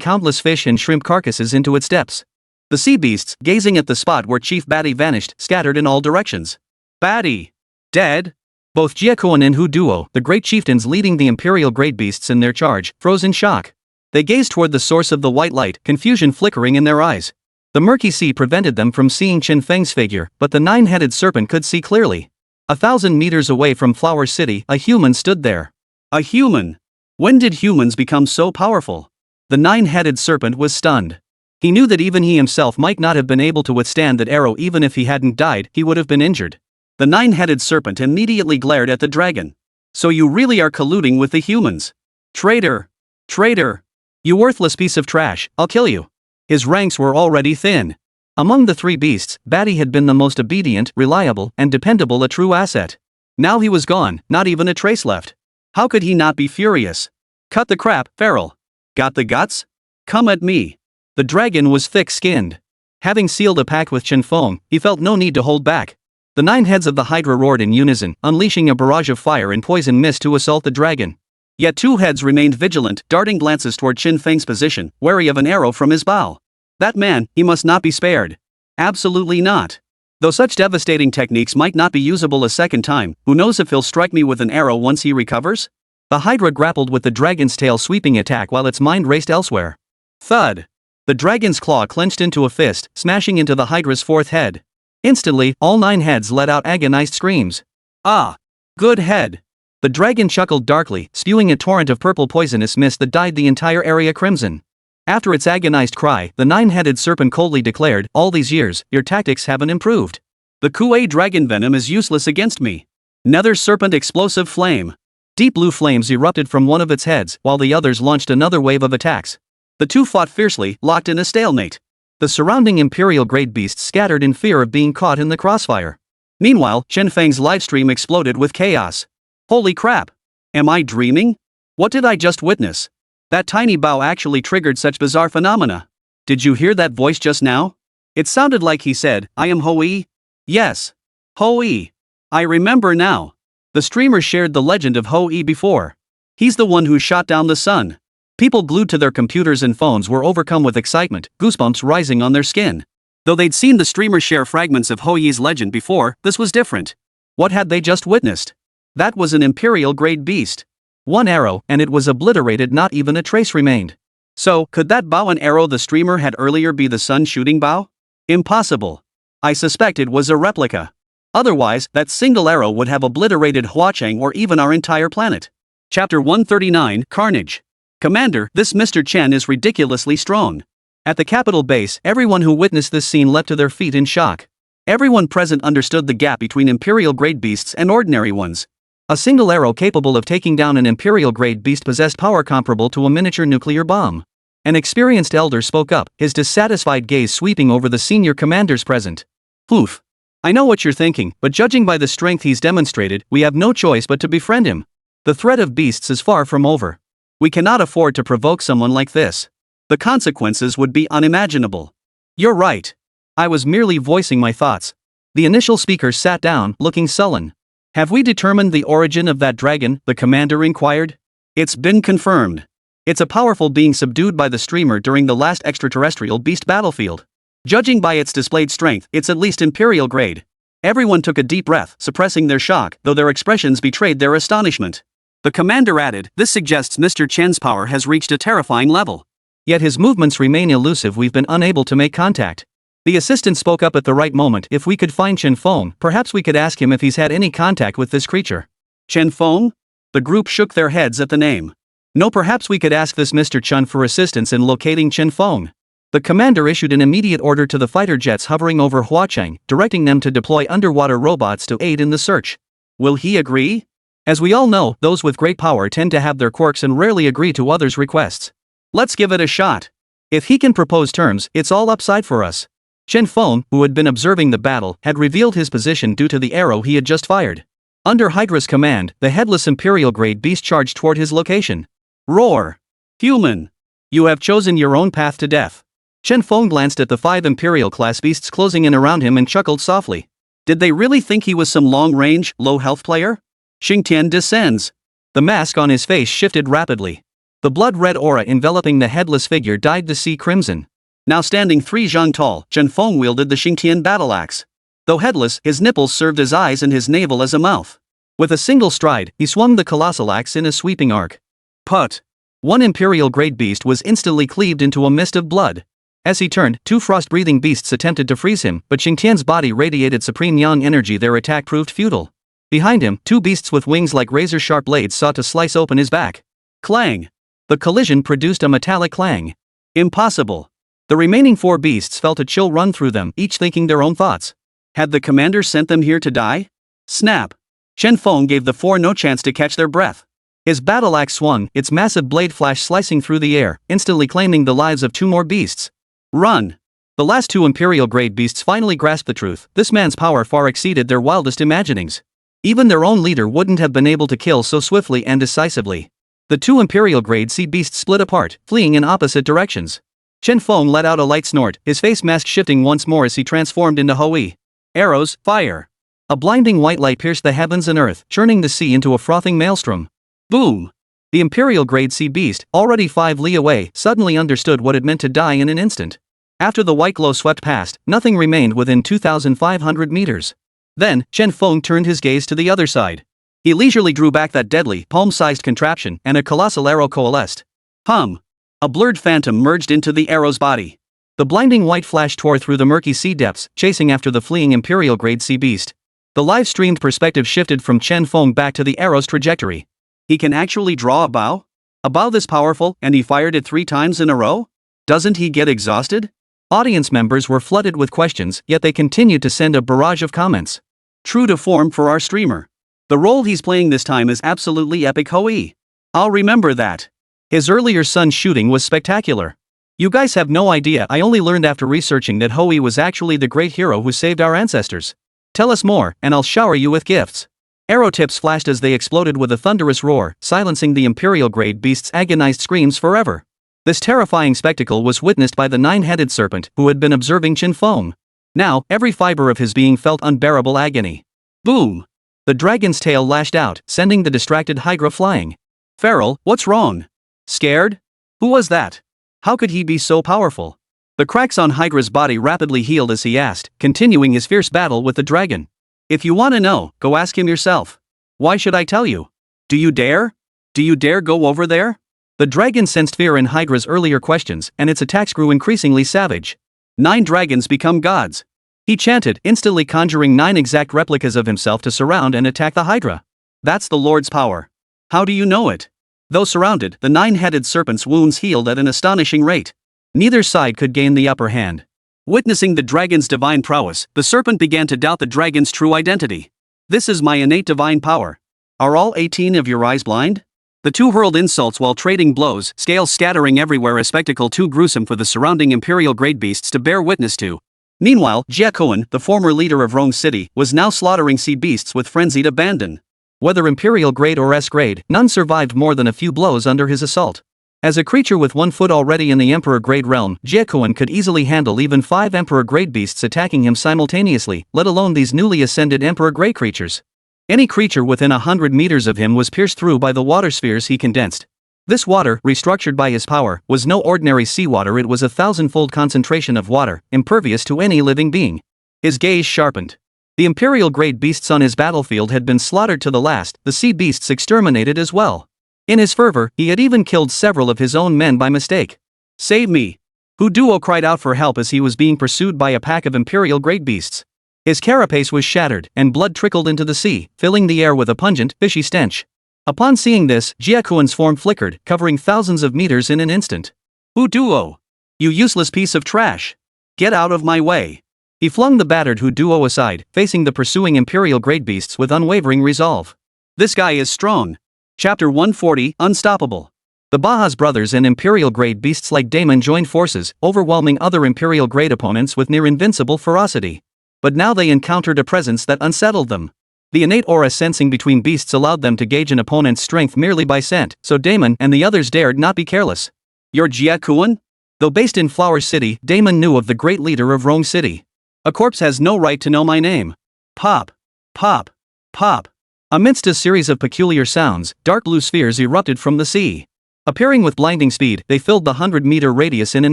countless fish and shrimp carcasses into its depths. The sea beasts, gazing at the spot where Chief Batty vanished, scattered in all directions. Batty! Dead? Both Jiakuan and Hu Duo, the great chieftains leading the imperial great beasts in their charge, froze in shock. They gazed toward the source of the white light, confusion flickering in their eyes. The murky sea prevented them from seeing Chen Feng's figure, but the 9-headed serpent could see clearly. 1,000 meters away from Flower City, a human stood there. A human? When did humans become so powerful? The 9-headed serpent was stunned. He knew that even he himself might not have been able to withstand that arrow. Even if he hadn't died, he would have been injured. The 9-headed serpent immediately glared at the dragon. So you really are colluding with the humans? Traitor! Traitor! You worthless piece of trash, I'll kill you. His ranks were already thin. Among the 3 beasts, Batty had been the most obedient, reliable, and dependable, a true asset. Now he was gone, not even a trace left. How could he not be furious? Cut the crap, feral. Got the guts? Come at me. The dragon was thick-skinned. Having sealed a pact with Chen Feng, he felt no need to hold back. The 9 heads of the Hydra roared in unison, unleashing a barrage of fire and poison mist to assault the dragon. Yet 2 heads remained vigilant, darting glances toward Chen Feng's position, wary of an arrow from his bow. That man, he must not be spared. Absolutely not. Though such devastating techniques might not be usable a second time, who knows if he'll strike me with an arrow once he recovers? The Hydra grappled with the dragon's tail sweeping attack while its mind raced elsewhere. Thud! The dragon's claw clenched into a fist, smashing into the Hydra's 4th head. Instantly, all 9 heads let out agonized screams. Ah! Good head! The dragon chuckled darkly, spewing a torrent of purple poisonous mist that dyed the entire area crimson. After its agonized cry, the 9-headed serpent coldly declared, "All these years, your tactics haven't improved. The Kuei dragon venom is useless against me." Nether serpent explosive flame. Deep blue flames erupted from one of its heads, while the others launched another wave of attacks. The two fought fiercely, locked in a stalemate. The surrounding imperial-grade beasts scattered in fear of being caught in the crossfire. Meanwhile, Chen Feng's livestream exploded with chaos. Holy crap! Am I dreaming? What did I just witness? That tiny bow actually triggered such bizarre phenomena. Did you hear that voice just now? It sounded like he said, "I am Hou-Yi." Yes. Hou-Yi. I remember now. The streamer shared the legend of Hou-Yi before. He's the one who shot down the sun. People glued to their computers and phones were overcome with excitement, goosebumps rising on their skin. Though they'd seen the streamer share fragments of Hou-Yi's legend before, this was different. What had they just witnessed? That was an imperial-grade beast. One arrow, and it was obliterated, not even a trace remained. So, could that bow and arrow the streamer had earlier be the sun-shooting bow? Impossible. I suspect it was a replica. Otherwise, that single arrow would have obliterated Huacheng or even our entire planet. Chapter 139, Carnage. Commander, this Mr. Chen is ridiculously strong. At the capital base, everyone who witnessed this scene leapt to their feet in shock. Everyone present understood the gap between imperial-grade beasts and ordinary ones. A single arrow capable of taking down an imperial-grade beast possessed power comparable to a miniature nuclear bomb. An experienced elder spoke up, his dissatisfied gaze sweeping over the senior commanders present. "Oof. I know what you're thinking, but judging by the strength he's demonstrated, we have no choice but to befriend him. The threat of beasts is far from over. We cannot afford to provoke someone like this. The consequences would be unimaginable." "You're right. I was merely voicing my thoughts." The initial speaker sat down, looking sullen. "Have we determined the origin of that dragon?" the commander inquired. "It's been confirmed. It's a powerful being subdued by the streamer during the last extraterrestrial beast battlefield. Judging by its displayed strength, it's at least imperial grade." Everyone took a deep breath, suppressing their shock, though their expressions betrayed their astonishment. The commander added, "This suggests Mr. Chen's power has reached a terrifying level. Yet his movements remain elusive. We've been unable to make contact." The assistant spoke up at the right moment. "If we could find Chen Feng, perhaps we could ask him if he's had any contact with this creature." "Chen Feng?" The group shook their heads at the name. "No, perhaps we could ask this Mr. Chen for assistance in locating Chen Feng." The commander issued an immediate order to the fighter jets hovering over Huacheng, directing them to deploy underwater robots to aid in the search. Will he agree? As we all know, those with great power tend to have their quirks and rarely agree to others' requests. Let's give it a shot. If he can propose terms, it's all upside for us. Chen Feng, who had been observing the battle, had revealed his position due to the arrow he had just fired. Under Hydra's command, the headless imperial-grade beast charged toward his location. Roar! "Human! You have chosen your own path to death." Chen Feng glanced at the 5 imperial-class beasts closing in around him and chuckled softly. Did they really think he was some long-range, low-health player? Xingtian descends. The mask on his face shifted rapidly. The blood-red aura enveloping the headless figure dyed the sea crimson. Now standing 3 zhang tall, Chen Feng wielded the Xingtian battle axe. Though headless, his nipples served as eyes and his navel as a mouth. With a single stride, he swung the colossal axe in a sweeping arc. Put! One imperial-grade beast was instantly cleaved into a mist of blood. As he turned, 2 frost-breathing beasts attempted to freeze him, but Xingtian's body radiated supreme yang energy. Their attack proved futile. Behind him, 2 beasts with wings like razor-sharp blades sought to slice open his back. Clang! The collision produced a metallic clang. Impossible! The remaining 4 beasts felt a chill run through them, each thinking their own thoughts. Had the commander sent them here to die? Snap! Chen Feng gave the 4 no chance to catch their breath. His battle axe swung, its massive blade flash slicing through the air, instantly claiming the lives of 2 more beasts. Run! The last 2 imperial-grade beasts finally grasped the truth. This man's power far exceeded their wildest imaginings. Even their own leader wouldn't have been able to kill so swiftly and decisively. The 2 imperial-grade sea beasts split apart, fleeing in opposite directions. Chen Feng let out a light snort, his face mask shifting once more as he transformed into Hou-Yi. Arrows, fire! A blinding white light pierced the heavens and earth, churning the sea into a frothing maelstrom. Boom! The imperial-grade sea beast, already 5 li away, suddenly understood what it meant to die in an instant. After the white glow swept past, nothing remained within 2,500 meters. Then, Chen Feng turned his gaze to the other side. He leisurely drew back that deadly, palm-sized contraption, and a colossal arrow coalesced. Hum! A blurred phantom merged into the arrow's body. The blinding white flash tore through the murky sea depths, chasing after the fleeing Imperial-grade sea beast. The live-streamed perspective shifted from Chen Feng back to the arrow's trajectory. He can actually draw a bow? A bow this powerful, and he fired it 3 times in a row? Doesn't he get exhausted? Audience members were flooded with questions, yet they continued to send a barrage of comments. True to form for our streamer. The role he's playing this time is absolutely epic hoi. I'll remember that. His earlier Sun's shooting was spectacular. You guys have no idea, I only learned after researching that Hoi was actually the great hero who saved our ancestors. Tell us more, and I'll shower you with gifts. Arrow tips flashed as they exploded with a thunderous roar, silencing the Imperial-grade beast's agonized screams forever. This terrifying spectacle was witnessed by the 9-headed serpent, who had been observing Chen Feng. Now, every fiber of his being felt unbearable agony. Boom! The dragon's tail lashed out, sending the distracted Hydra flying. Feral, what's wrong? Scared? Who was that? How could he be so powerful? The cracks on Hydra's body rapidly healed as he asked, continuing his fierce battle with the dragon. If you want to know, go ask him yourself. Why should I tell you? Do you dare? Do you dare go over there? The dragon sensed fear in Hydra's earlier questions, and its attacks grew increasingly savage. 9 dragons become gods. He chanted, instantly conjuring 9 exact replicas of himself to surround and attack the Hydra. That's the Lord's power. How do you know it? Though surrounded, the 9-headed serpent's wounds healed at an astonishing rate. Neither side could gain the upper hand. Witnessing the dragon's divine prowess, the serpent began to doubt the dragon's true identity. This is my innate divine power. Are all 18 of your eyes blind? The two hurled insults while trading blows, scales scattering everywhere, a spectacle too gruesome for the surrounding Imperial-grade beasts to bear witness to. Meanwhile, Jia Kuan, the former leader of Rome City, was now slaughtering sea beasts with frenzied abandon. Whether Imperial-grade or S-grade, none survived more than a few blows under his assault. As a creature with 1 foot already in the Emperor-grade realm, Jia Kuan could easily handle even 5 Emperor-grade beasts attacking him simultaneously, let alone these newly ascended Emperor-grade creatures. Any creature within 100 meters of him was pierced through by the water spheres he condensed. This water, restructured by his power, was no ordinary seawater, it was a 1,000-fold concentration of water, impervious to any living being. His gaze sharpened. The Imperial-grade beasts on his battlefield had been slaughtered to the last, the sea beasts exterminated as well. In his fervor, he had even killed several of his own men by mistake. Save me! Hu Duo cried out for help as he was being pursued by a pack of Imperial-grade beasts. His carapace was shattered, and blood trickled into the sea, filling the air with a pungent, fishy stench. Upon seeing this, Jia Kuan's form flickered, covering thousands of meters in an instant. Hu Duo! You useless piece of trash! Get out of my way! He flung the battered Hu Duo aside, facing the pursuing Imperial-grade beasts with unwavering resolve. This guy is strong. Chapter 140, Unstoppable. The Baja's brothers and Imperial-grade beasts like Daemon joined forces, overwhelming other Imperial-grade opponents with near-invincible ferocity. But now they encountered a presence that unsettled them. The innate aura sensing between beasts allowed them to gauge an opponent's strength merely by scent, so Daemon and the others dared not be careless. You're Jia Kuan? Though based in Flower City, Daemon knew of the great leader of Rome City. A corpse has no right to know my name. Pop. Pop. Pop. Amidst a series of peculiar sounds, dark blue spheres erupted from the sea. Appearing with blinding speed, they filled the 100-meter radius in an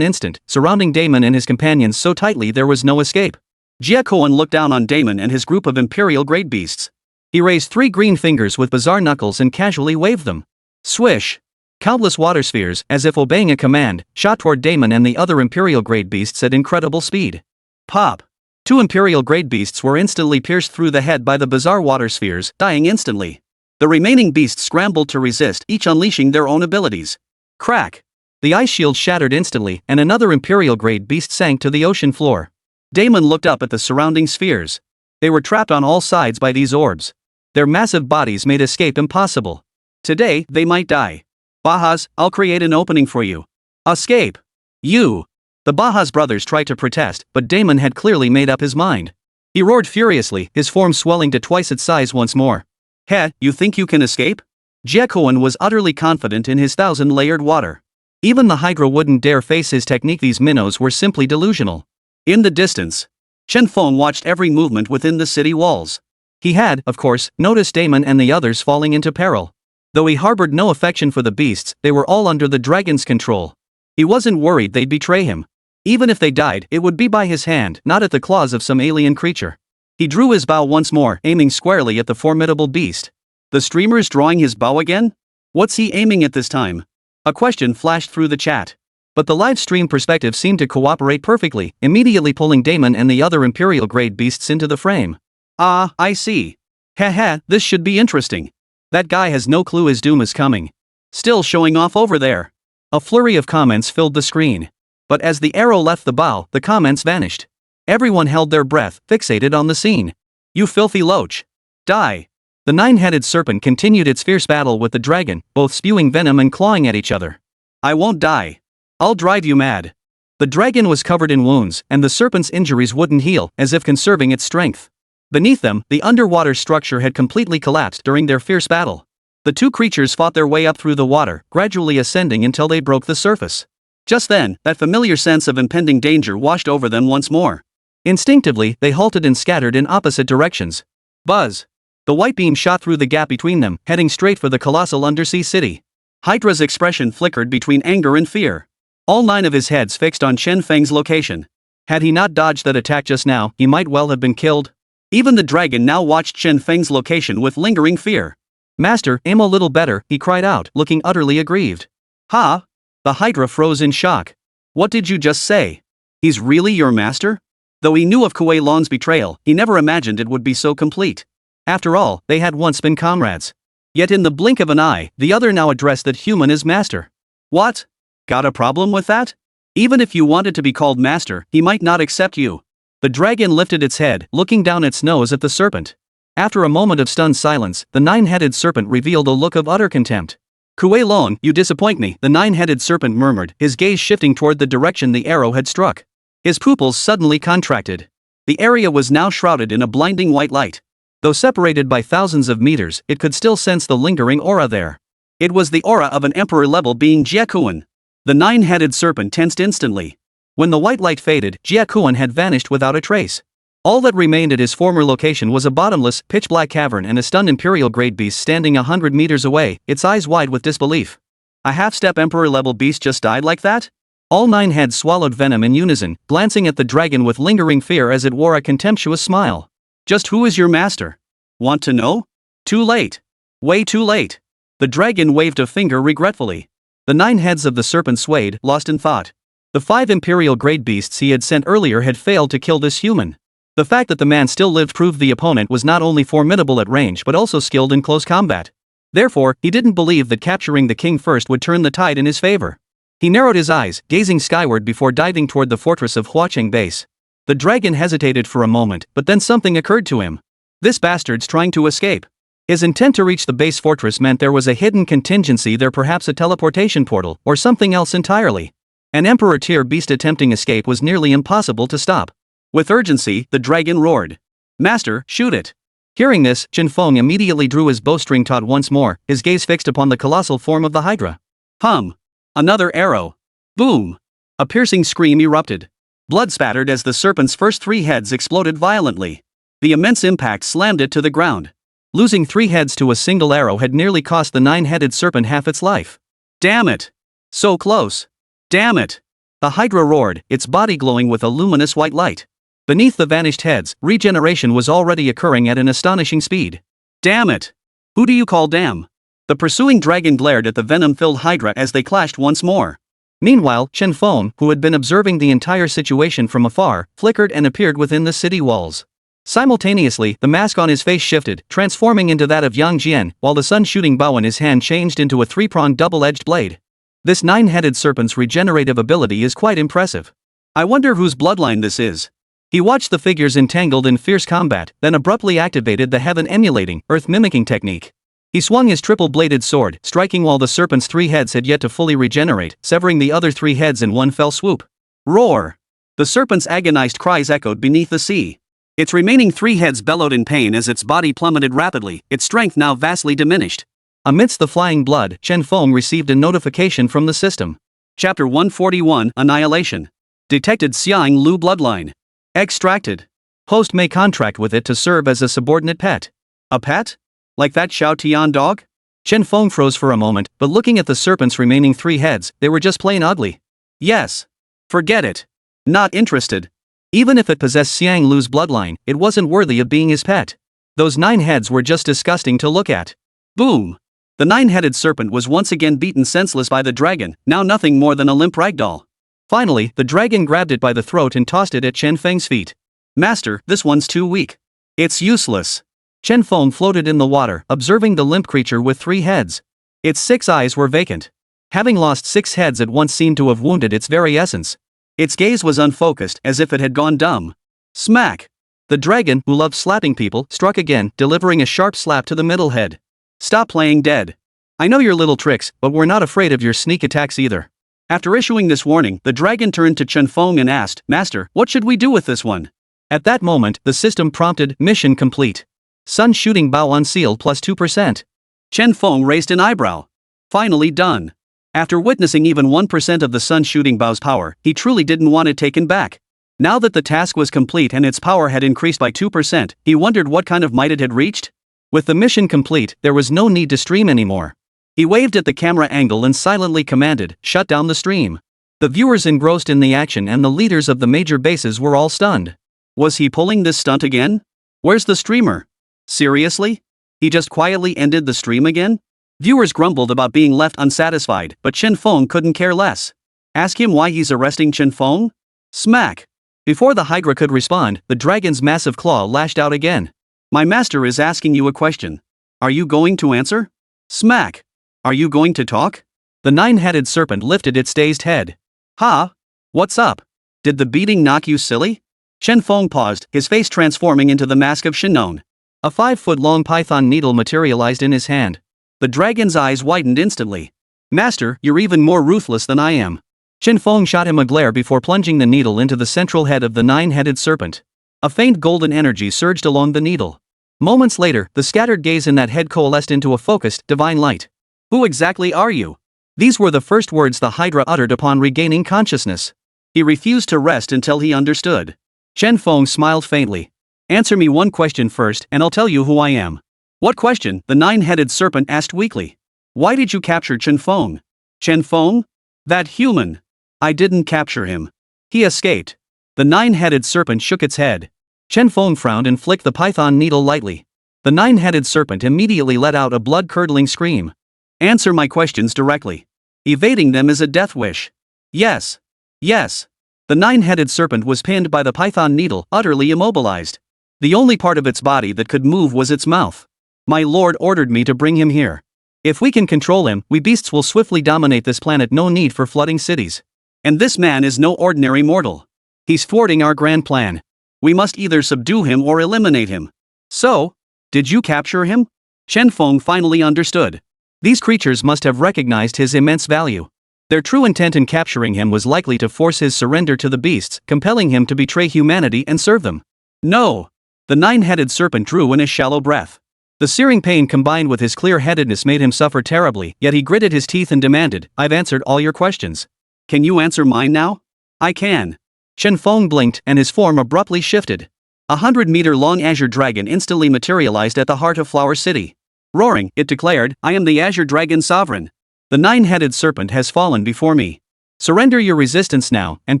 instant, surrounding Daemon and his companions so tightly there was no escape. Jia Kuan looked down on Daemon and his group of Imperial-grade beasts. He raised 3 green fingers with bizarre knuckles and casually waved them. Swish! Countless water spheres, as if obeying a command, shot toward Daemon and the other Imperial-grade beasts at incredible speed. Pop! 2 Imperial-grade beasts were instantly pierced through the head by the bizarre water spheres, dying instantly. The remaining beasts scrambled to resist, each unleashing their own abilities. Crack! The ice shield shattered instantly, and another Imperial-grade beast sank to the ocean floor. Daemon looked up at the surrounding spheres. They were trapped on all sides by these orbs. Their massive bodies made escape impossible. Today, they might die. Bajas, I'll create an opening for you. Escape! You! The Baja's brothers tried to protest, but Daemon had clearly made up his mind. He roared furiously, his form swelling to twice its size once more. Heh, you think you can escape? Jia Kuan was utterly confident in his 1,000-layered water. Even the Hydra wouldn't dare face his technique, these minnows were simply delusional. In the distance, Chen Feng watched every movement within the city walls. He had, of course, noticed Daemon and the others falling into peril. Though he harbored no affection for the beasts, they were all under the dragon's control. He wasn't worried they'd betray him. Even if they died, it would be by his hand, not at the claws of some alien creature. He drew his bow once more, aiming squarely at the formidable beast. The streamer's drawing his bow again? What's he aiming at this time? A question flashed through the chat. But the live stream perspective seemed to cooperate perfectly, immediately pulling Damon and the other Imperial-grade beasts into the frame. Ah, I see. Haha, this should be interesting. That guy has no clue his doom is coming. Still showing off over there. A flurry of comments filled the screen. But as the arrow left the bow, the comments vanished. Everyone held their breath, fixated on the scene. You filthy loach. Die. The nine-headed serpent continued its fierce battle with the dragon, both spewing venom and clawing at each other. I won't die. I'll drive you mad. The dragon was covered in wounds, and the serpent's injuries wouldn't heal, as if conserving its strength. Beneath them, the underwater structure had completely collapsed during their fierce battle. The two creatures fought their way up through the water, gradually ascending until they broke the surface. Just then, that familiar sense of impending danger washed over them once more. Instinctively, they halted and scattered in opposite directions. Buzz. The white beam shot through the gap between them, heading straight for the colossal undersea city. Hydra's expression flickered between anger and fear. All 9 of his heads fixed on Chen Feng's location. Had he not dodged that attack just now, he might well have been killed. Even the dragon now watched Chen Feng's location with lingering fear. Master, aim a little better, he cried out, looking utterly aggrieved. Ha! The Hydra froze in shock. What did you just say? He's really your master? Though he knew of Kuei Long's betrayal, he never imagined it would be so complete. After all, they had once been comrades. Yet in the blink of an eye, the other now addressed that human as master. What? Got a problem with that? Even if you wanted to be called master, he might not accept you. The dragon lifted its head, looking down its nose at the serpent. After a moment of stunned silence, the nine-headed serpent revealed a look of utter contempt. Kuei Long, you disappoint me, the nine-headed serpent murmured, his gaze shifting toward the direction the arrow had struck. His pupils suddenly contracted. The area was now shrouded in a blinding white light. Though separated by thousands of meters, it could still sense the lingering aura there. It was the aura of an emperor-level being Jiakuan. The nine-headed serpent tensed instantly. When the white light faded, Jiakuan had vanished without a trace. All that remained at his former location was a bottomless, pitch-black cavern and a stunned Imperial-grade beast standing 100 meters away, its eyes wide with disbelief. A half-step Emperor-level beast just died like that? All 9 heads swallowed venom in unison, glancing at the dragon with lingering fear as it wore a contemptuous smile. Just who is your master? Want to know? Too late. Way too late. The dragon waved a finger regretfully. The 9 heads of the serpent swayed, lost in thought. The 5 Imperial-grade beasts he had sent earlier had failed to kill this human. The fact that the man still lived proved the opponent was not only formidable at range but also skilled in close combat. Therefore, he didn't believe that capturing the king first would turn the tide in his favor. He narrowed his eyes, gazing skyward before diving toward the fortress of Huacheng Base. The dragon hesitated for a moment, but then something occurred to him. This bastard's trying to escape. His intent to reach the base fortress meant there was a hidden contingency there, perhaps a teleportation portal, or something else entirely. An Emperor-tier beast attempting escape was nearly impossible to stop. With urgency, the dragon roared. Master, shoot it. Hearing this, Chen Feng immediately drew his bowstring taut once more, his gaze fixed upon the colossal form of the Hydra. Hum. Another arrow. Boom. A piercing scream erupted. Blood spattered as the serpent's first 3 heads exploded violently. The immense impact slammed it to the ground. Losing 3 heads to a single arrow had nearly cost the 9-headed serpent half its life. Damn it. So close. Damn it. The Hydra roared, its body glowing with a luminous white light. Beneath the vanished heads, regeneration was already occurring at an astonishing speed. Damn it. Who do you call damn? The pursuing dragon glared at the venom-filled Hydra as they clashed once more. Meanwhile, Chen Feng, who had been observing the entire situation from afar, flickered and appeared within the city walls. Simultaneously, the mask on his face shifted, transforming into that of Yang Jian, while the sun-shooting bow in his hand changed into a 3-pronged double-edged blade. This 9-headed serpent's regenerative ability is quite impressive. I wonder whose bloodline this is. He watched the figures entangled in fierce combat, then abruptly activated the heaven-emulating, earth-mimicking technique. He swung his triple-bladed sword, striking while the serpent's 3 heads had yet to fully regenerate, severing the other 3 heads in one fell swoop. Roar! The serpent's agonized cries echoed beneath the sea. Its remaining 3 heads bellowed in pain as its body plummeted rapidly, its strength now vastly diminished. Amidst the flying blood, Chen Feng received a notification from the system. Chapter 141, Annihilation. Detected Xiang Lu bloodline. Extracted. Host may contract with it to serve as a subordinate pet. A pet? Like that Xiao Tian dog? Chen Feng froze for a moment, but looking at the serpent's remaining 3 heads, they were just plain ugly. Yes. Forget it. Not interested. Even if it possessed Xiang Lu's bloodline, it wasn't worthy of being his pet. Those 9 heads were just disgusting to look at. Boom. The 9-headed serpent was once again beaten senseless by the dragon, now nothing more than a limp ragdoll. Finally, the dragon grabbed it by the throat and tossed it at Chen Feng's feet. Master, this one's too weak. It's useless. Chen Feng floated in the water, observing the limp creature with 3 heads. Its 6 eyes were vacant. Having lost 6 heads at once seemed to have wounded its very essence. Its gaze was unfocused, as if it had gone dumb. Smack! The dragon, who loved slapping people, struck again, delivering a sharp slap to the middle head. Stop playing dead. I know your little tricks, but we're not afraid of your sneak attacks either. After issuing this warning, the dragon turned to Chen Feng and asked, Master, what should we do with this one? At that moment, the system prompted, mission complete. Sun shooting bow unsealed plus 2%. Chen Feng raised an eyebrow. Finally done. After witnessing even 1% of the sun shooting bow's power, he truly didn't want it taken back. Now that the task was complete and its power had increased by 2%, he wondered what kind of might it had reached. With the mission complete, there was no need to stream anymore. He waved at the camera angle and silently commanded, shut down the stream. The viewers engrossed in the action and the leaders of the major bases were all stunned. Was he pulling this stunt again? Where's the streamer? Seriously? He just quietly ended the stream again? Viewers grumbled about being left unsatisfied, but Chen Feng couldn't care less. Ask him why he's arresting Chen Feng? Smack! Before the Hydra could respond, the dragon's massive claw lashed out again. My master is asking you a question. Are you going to answer? Smack! Are you going to talk? The 9-headed serpent lifted its dazed head. Ha! What's up? Did the beating knock you silly? Chen Feng paused, his face transforming into the mask of Shinon. A 5-foot-long python needle materialized in his hand. The dragon's eyes widened instantly. Master, you're even more ruthless than I am. Chen Feng shot him a glare before plunging the needle into the central head of the 9-headed serpent. A faint golden energy surged along the needle. Moments later, the scattered gaze in that head coalesced into a focused, divine light. Who exactly are you? These were the first words the Hydra uttered upon regaining consciousness. He refused to rest until he understood. Chen Feng smiled faintly. Answer me one question first, and I'll tell you who I am. What question? The 9-headed serpent asked weakly. Why did you capture Chen Feng? Chen Feng? That human. I didn't capture him. He escaped. The 9-headed serpent shook its head. Chen Feng frowned and flicked the python needle lightly. The 9-headed serpent immediately let out a blood-curdling scream. Answer my questions directly. Evading them is a death wish. Yes. Yes. The 9-headed serpent was pinned by the python needle, utterly immobilized. The only part of its body that could move was its mouth. My lord ordered me to bring him here. If we can control him, we beasts will swiftly dominate this planet, no need for flooding cities. And this man is no ordinary mortal. He's thwarting our grand plan. We must either subdue him or eliminate him. So, did you capture him? Chen Feng finally understood. These creatures must have recognized his immense value. Their true intent in capturing him was likely to force his surrender to the beasts, compelling him to betray humanity and serve them. No! The 9-headed serpent drew in a shallow breath. The searing pain combined with his clear-headedness made him suffer terribly, yet he gritted his teeth and demanded, I've answered all your questions. Can you answer mine now? I can. Chen Feng blinked, and his form abruptly shifted. 100-meter-long azure dragon instantly materialized at the heart of Flower City. Roaring, it declared, I am the Azure Dragon Sovereign. The 9-headed serpent has fallen before me. Surrender your resistance now, and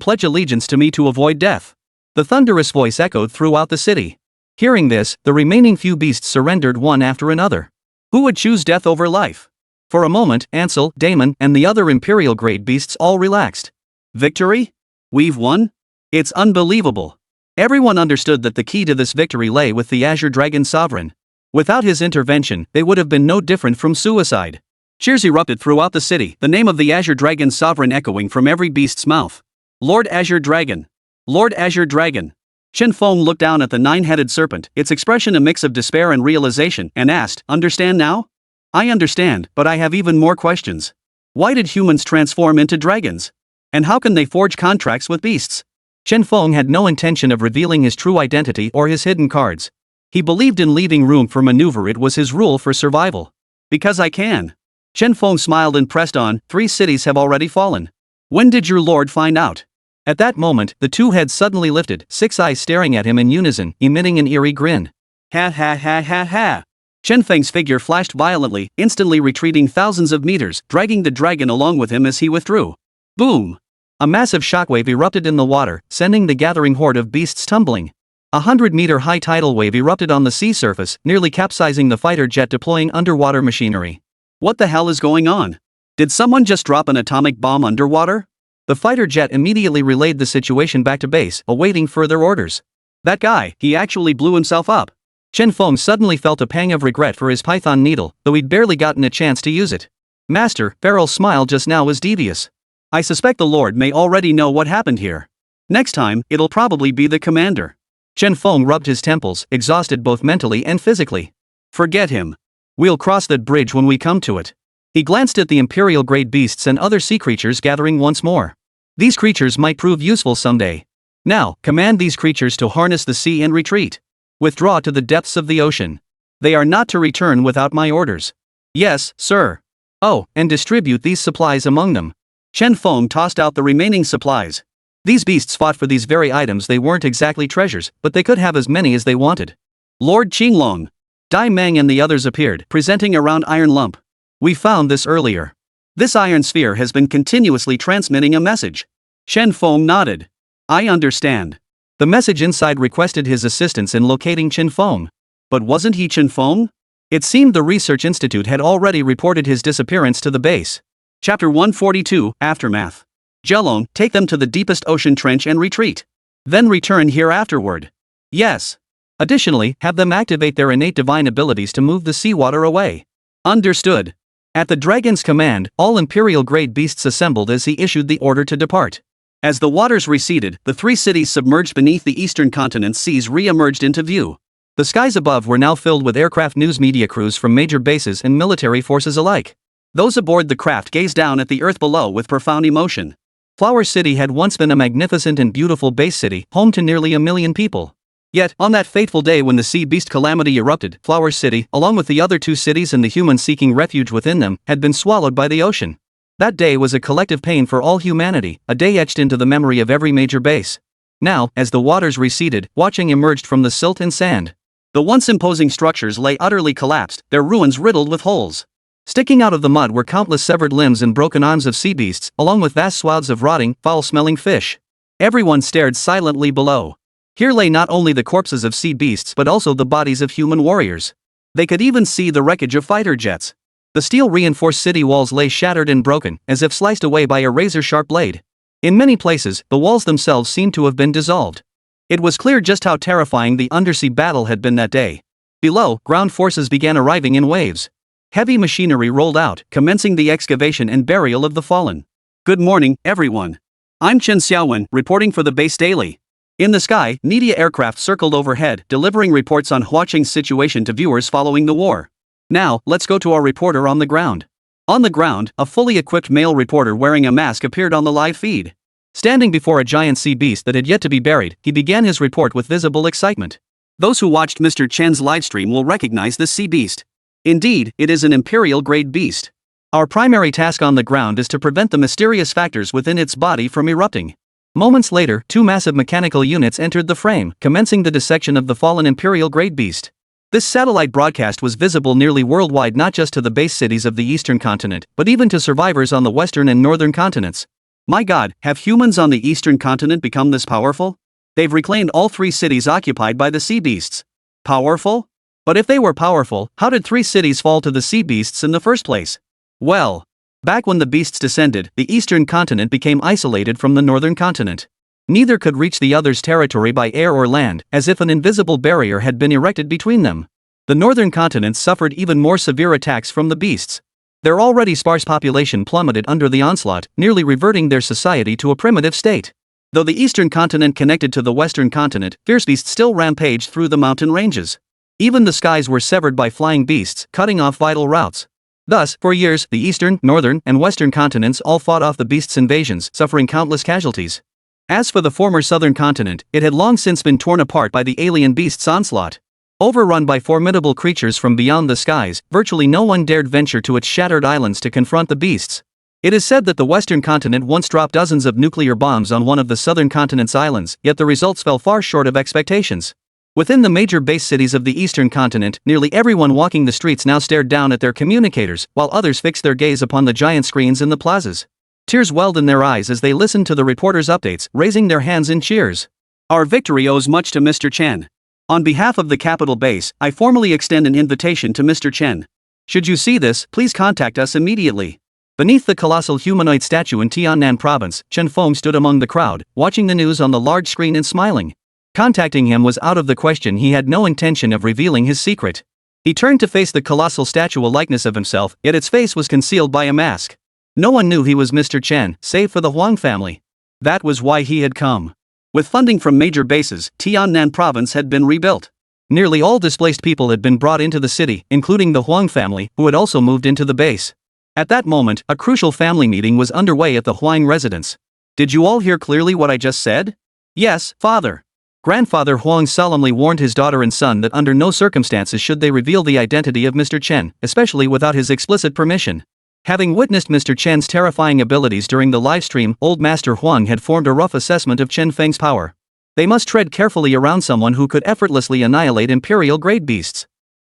pledge allegiance to me to avoid death. The thunderous voice echoed throughout the city. Hearing this, the remaining few beasts surrendered one after another. Who would choose death over life? For a moment, Ansel, Damon, and the other Imperial-grade beasts all relaxed. Victory? We've won? It's unbelievable. Everyone understood that the key to this victory lay with the Azure Dragon Sovereign. Without his intervention, they would have been no different from suicide. Cheers erupted throughout the city, the name of the Azure Dragon Sovereign echoing from every beast's mouth. Lord Azure Dragon! Lord Azure Dragon! Chen Feng looked down at the 9-headed serpent, its expression a mix of despair and realization, and asked, Understand now? I understand, but I have even more questions. Why did humans transform into dragons? And how can they forge contracts with beasts? Chen Feng had no intention of revealing his true identity or his hidden cards. He believed in leaving room for maneuver, it was his rule for survival. Because I can. Chen Feng smiled and pressed on, 3 cities have already fallen. When did your lord find out? At that moment, the 2 heads suddenly lifted, 6 eyes staring at him in unison, emitting an eerie grin. Ha ha ha ha ha. Chen Feng's figure flashed violently, instantly retreating thousands of meters, dragging the dragon along with him as he withdrew. Boom! A massive shockwave erupted in the water, sending the gathering horde of beasts tumbling. 100-meter high tidal wave erupted on the sea surface, nearly capsizing the fighter jet deploying underwater machinery. What the hell is going on? Did someone just drop an atomic bomb underwater? The fighter jet immediately relayed the situation back to base, awaiting further orders. That guy, he actually blew himself up. Chen Feng suddenly felt a pang of regret for his python needle, though he'd barely gotten a chance to use it. Master, Farrell's smile just now was devious. I suspect the Lord may already know what happened here. Next time, it'll probably be the commander. Chen Feng rubbed his temples, exhausted both mentally and physically. Forget him. We'll cross that bridge when we come to it. He glanced at the imperial-grade beasts and other sea creatures gathering once more. These creatures might prove useful someday. Now, command these creatures to harness the sea and retreat. Withdraw to the depths of the ocean. They are not to return without my orders. Yes, sir. Oh, and distribute these supplies among them. Chen Feng tossed out the remaining supplies. These beasts fought for these very items. They weren't exactly treasures, but they could have as many as they wanted. Lord Qinglong, Dai Meng and the others appeared, presenting a round iron lump. We found this earlier. This iron sphere has been continuously transmitting a message. Chen Feng nodded. I understand. The message inside requested his assistance in locating Chen Feng. But wasn't he Chen Feng? It seemed the research institute had already reported his disappearance to the base. Chapter 142, Aftermath. Jelong, take them to the deepest ocean trench and retreat. Then return here afterward. Yes. Additionally, have them activate their innate divine abilities to move the seawater away. Understood. At the dragon's command, all imperial-grade beasts assembled as he issued the order to depart. As the waters receded, the three cities submerged beneath the eastern continent's seas re-emerged into view. The skies above were now filled with aircraft news media crews from major bases and military forces alike. Those aboard the craft gazed down at the earth below with profound emotion. Flower City had once been a magnificent and beautiful base city, home to nearly 1 million people. Yet, on that fateful day when the sea beast calamity erupted, Flower City, along with the other 2 cities and the humans seeking refuge within them, had been swallowed by the ocean. That day was a collective pain for all humanity, a day etched into the memory of every major base. Now, as the waters receded, watching emerged from the silt and sand. The once imposing structures lay utterly collapsed, their ruins riddled with holes. Sticking out of the mud were countless severed limbs and broken arms of sea beasts, along with vast swaths of rotting, foul-smelling fish. Everyone stared silently below. Here lay not only the corpses of sea beasts but also the bodies of human warriors. They could even see the wreckage of fighter jets. The steel-reinforced city walls lay shattered and broken, as if sliced away by a razor-sharp blade. In many places, the walls themselves seemed to have been dissolved. It was clear just how terrifying the undersea battle had been that day. Below, ground forces began arriving in waves. Heavy machinery rolled out, commencing the excavation and burial of the fallen. Good morning, everyone. I'm Chen Xiaowen, reporting for the base daily. In the sky, media aircraft circled overhead, delivering reports on Huaqing's situation to viewers following the war. Now, let's go to our reporter on the ground. On the ground, a fully equipped male reporter wearing a mask appeared on the live feed. Standing before a giant sea beast that had yet to be buried, he began his report with visible excitement. Those who watched Mr. Chen's livestream will recognize this sea beast. Indeed, it is an imperial-grade beast. Our primary task on the ground is to prevent the mysterious factors within its body from erupting. Moments later, 2 massive mechanical units entered the frame, commencing the dissection of the fallen imperial-grade beast. This satellite broadcast was visible nearly worldwide, not just to the base cities of the eastern continent, but even to survivors on the western and northern continents. My God, have humans on the eastern continent become this powerful? They've reclaimed all 3 cities occupied by the sea beasts. Powerful? But if they were powerful, how did 3 cities fall to the sea beasts in the first place? Well, back when the beasts descended, the eastern continent became isolated from the northern continent. Neither could reach the other's territory by air or land, as if an invisible barrier had been erected between them. The northern continent suffered even more severe attacks from the beasts. Their already sparse population plummeted under the onslaught, nearly reverting their society to a primitive state. Though the eastern continent connected to the western continent, fierce beasts still rampaged through the mountain ranges. Even the skies were severed by flying beasts, cutting off vital routes. Thus, for years, the eastern, northern, and western continents all fought off the beasts' invasions, suffering countless casualties. As for the former southern continent, it had long since been torn apart by the alien beasts' onslaught. Overrun by formidable creatures from beyond the skies, virtually no one dared venture to its shattered islands to confront the beasts. It is said that the western continent once dropped dozens of nuclear bombs on one of the southern continent's islands, yet the results fell far short of expectations. Within the major base cities of the eastern continent, nearly everyone walking the streets now stared down at their communicators, while others fixed their gaze upon the giant screens in the plazas. Tears welled in their eyes as they listened to the reporters' updates, raising their hands in cheers. Our victory owes much to Mr. Chen. On behalf of the capital base, I formally extend an invitation to Mr. Chen. Should you see this, please contact us immediately. Beneath the colossal humanoid statue in Tiannan province, Chen Feng stood among the crowd, watching the news on the large screen and smiling. Contacting him was out of the question. He had no intention of revealing his secret. He turned to face the colossal statue, a likeness of himself, yet its face was concealed by a mask. No one knew he was Mr. Chen, save for the Huang family. That was why he had come. With funding from major bases, Tiannan province had been rebuilt. Nearly all displaced people had been brought into the city, including the Huang family, who had also moved into the base. At that moment, a crucial family meeting was underway at the Huang residence. Did you all hear clearly what I just said? Yes, father. Grandfather Huang solemnly warned his daughter and son that under no circumstances should they reveal the identity of Mr. Chen, especially without his explicit permission. Having witnessed Mr. Chen's terrifying abilities during the livestream, Old Master Huang had formed a rough assessment of Chen Feng's power. They must tread carefully around someone who could effortlessly annihilate imperial-grade beasts.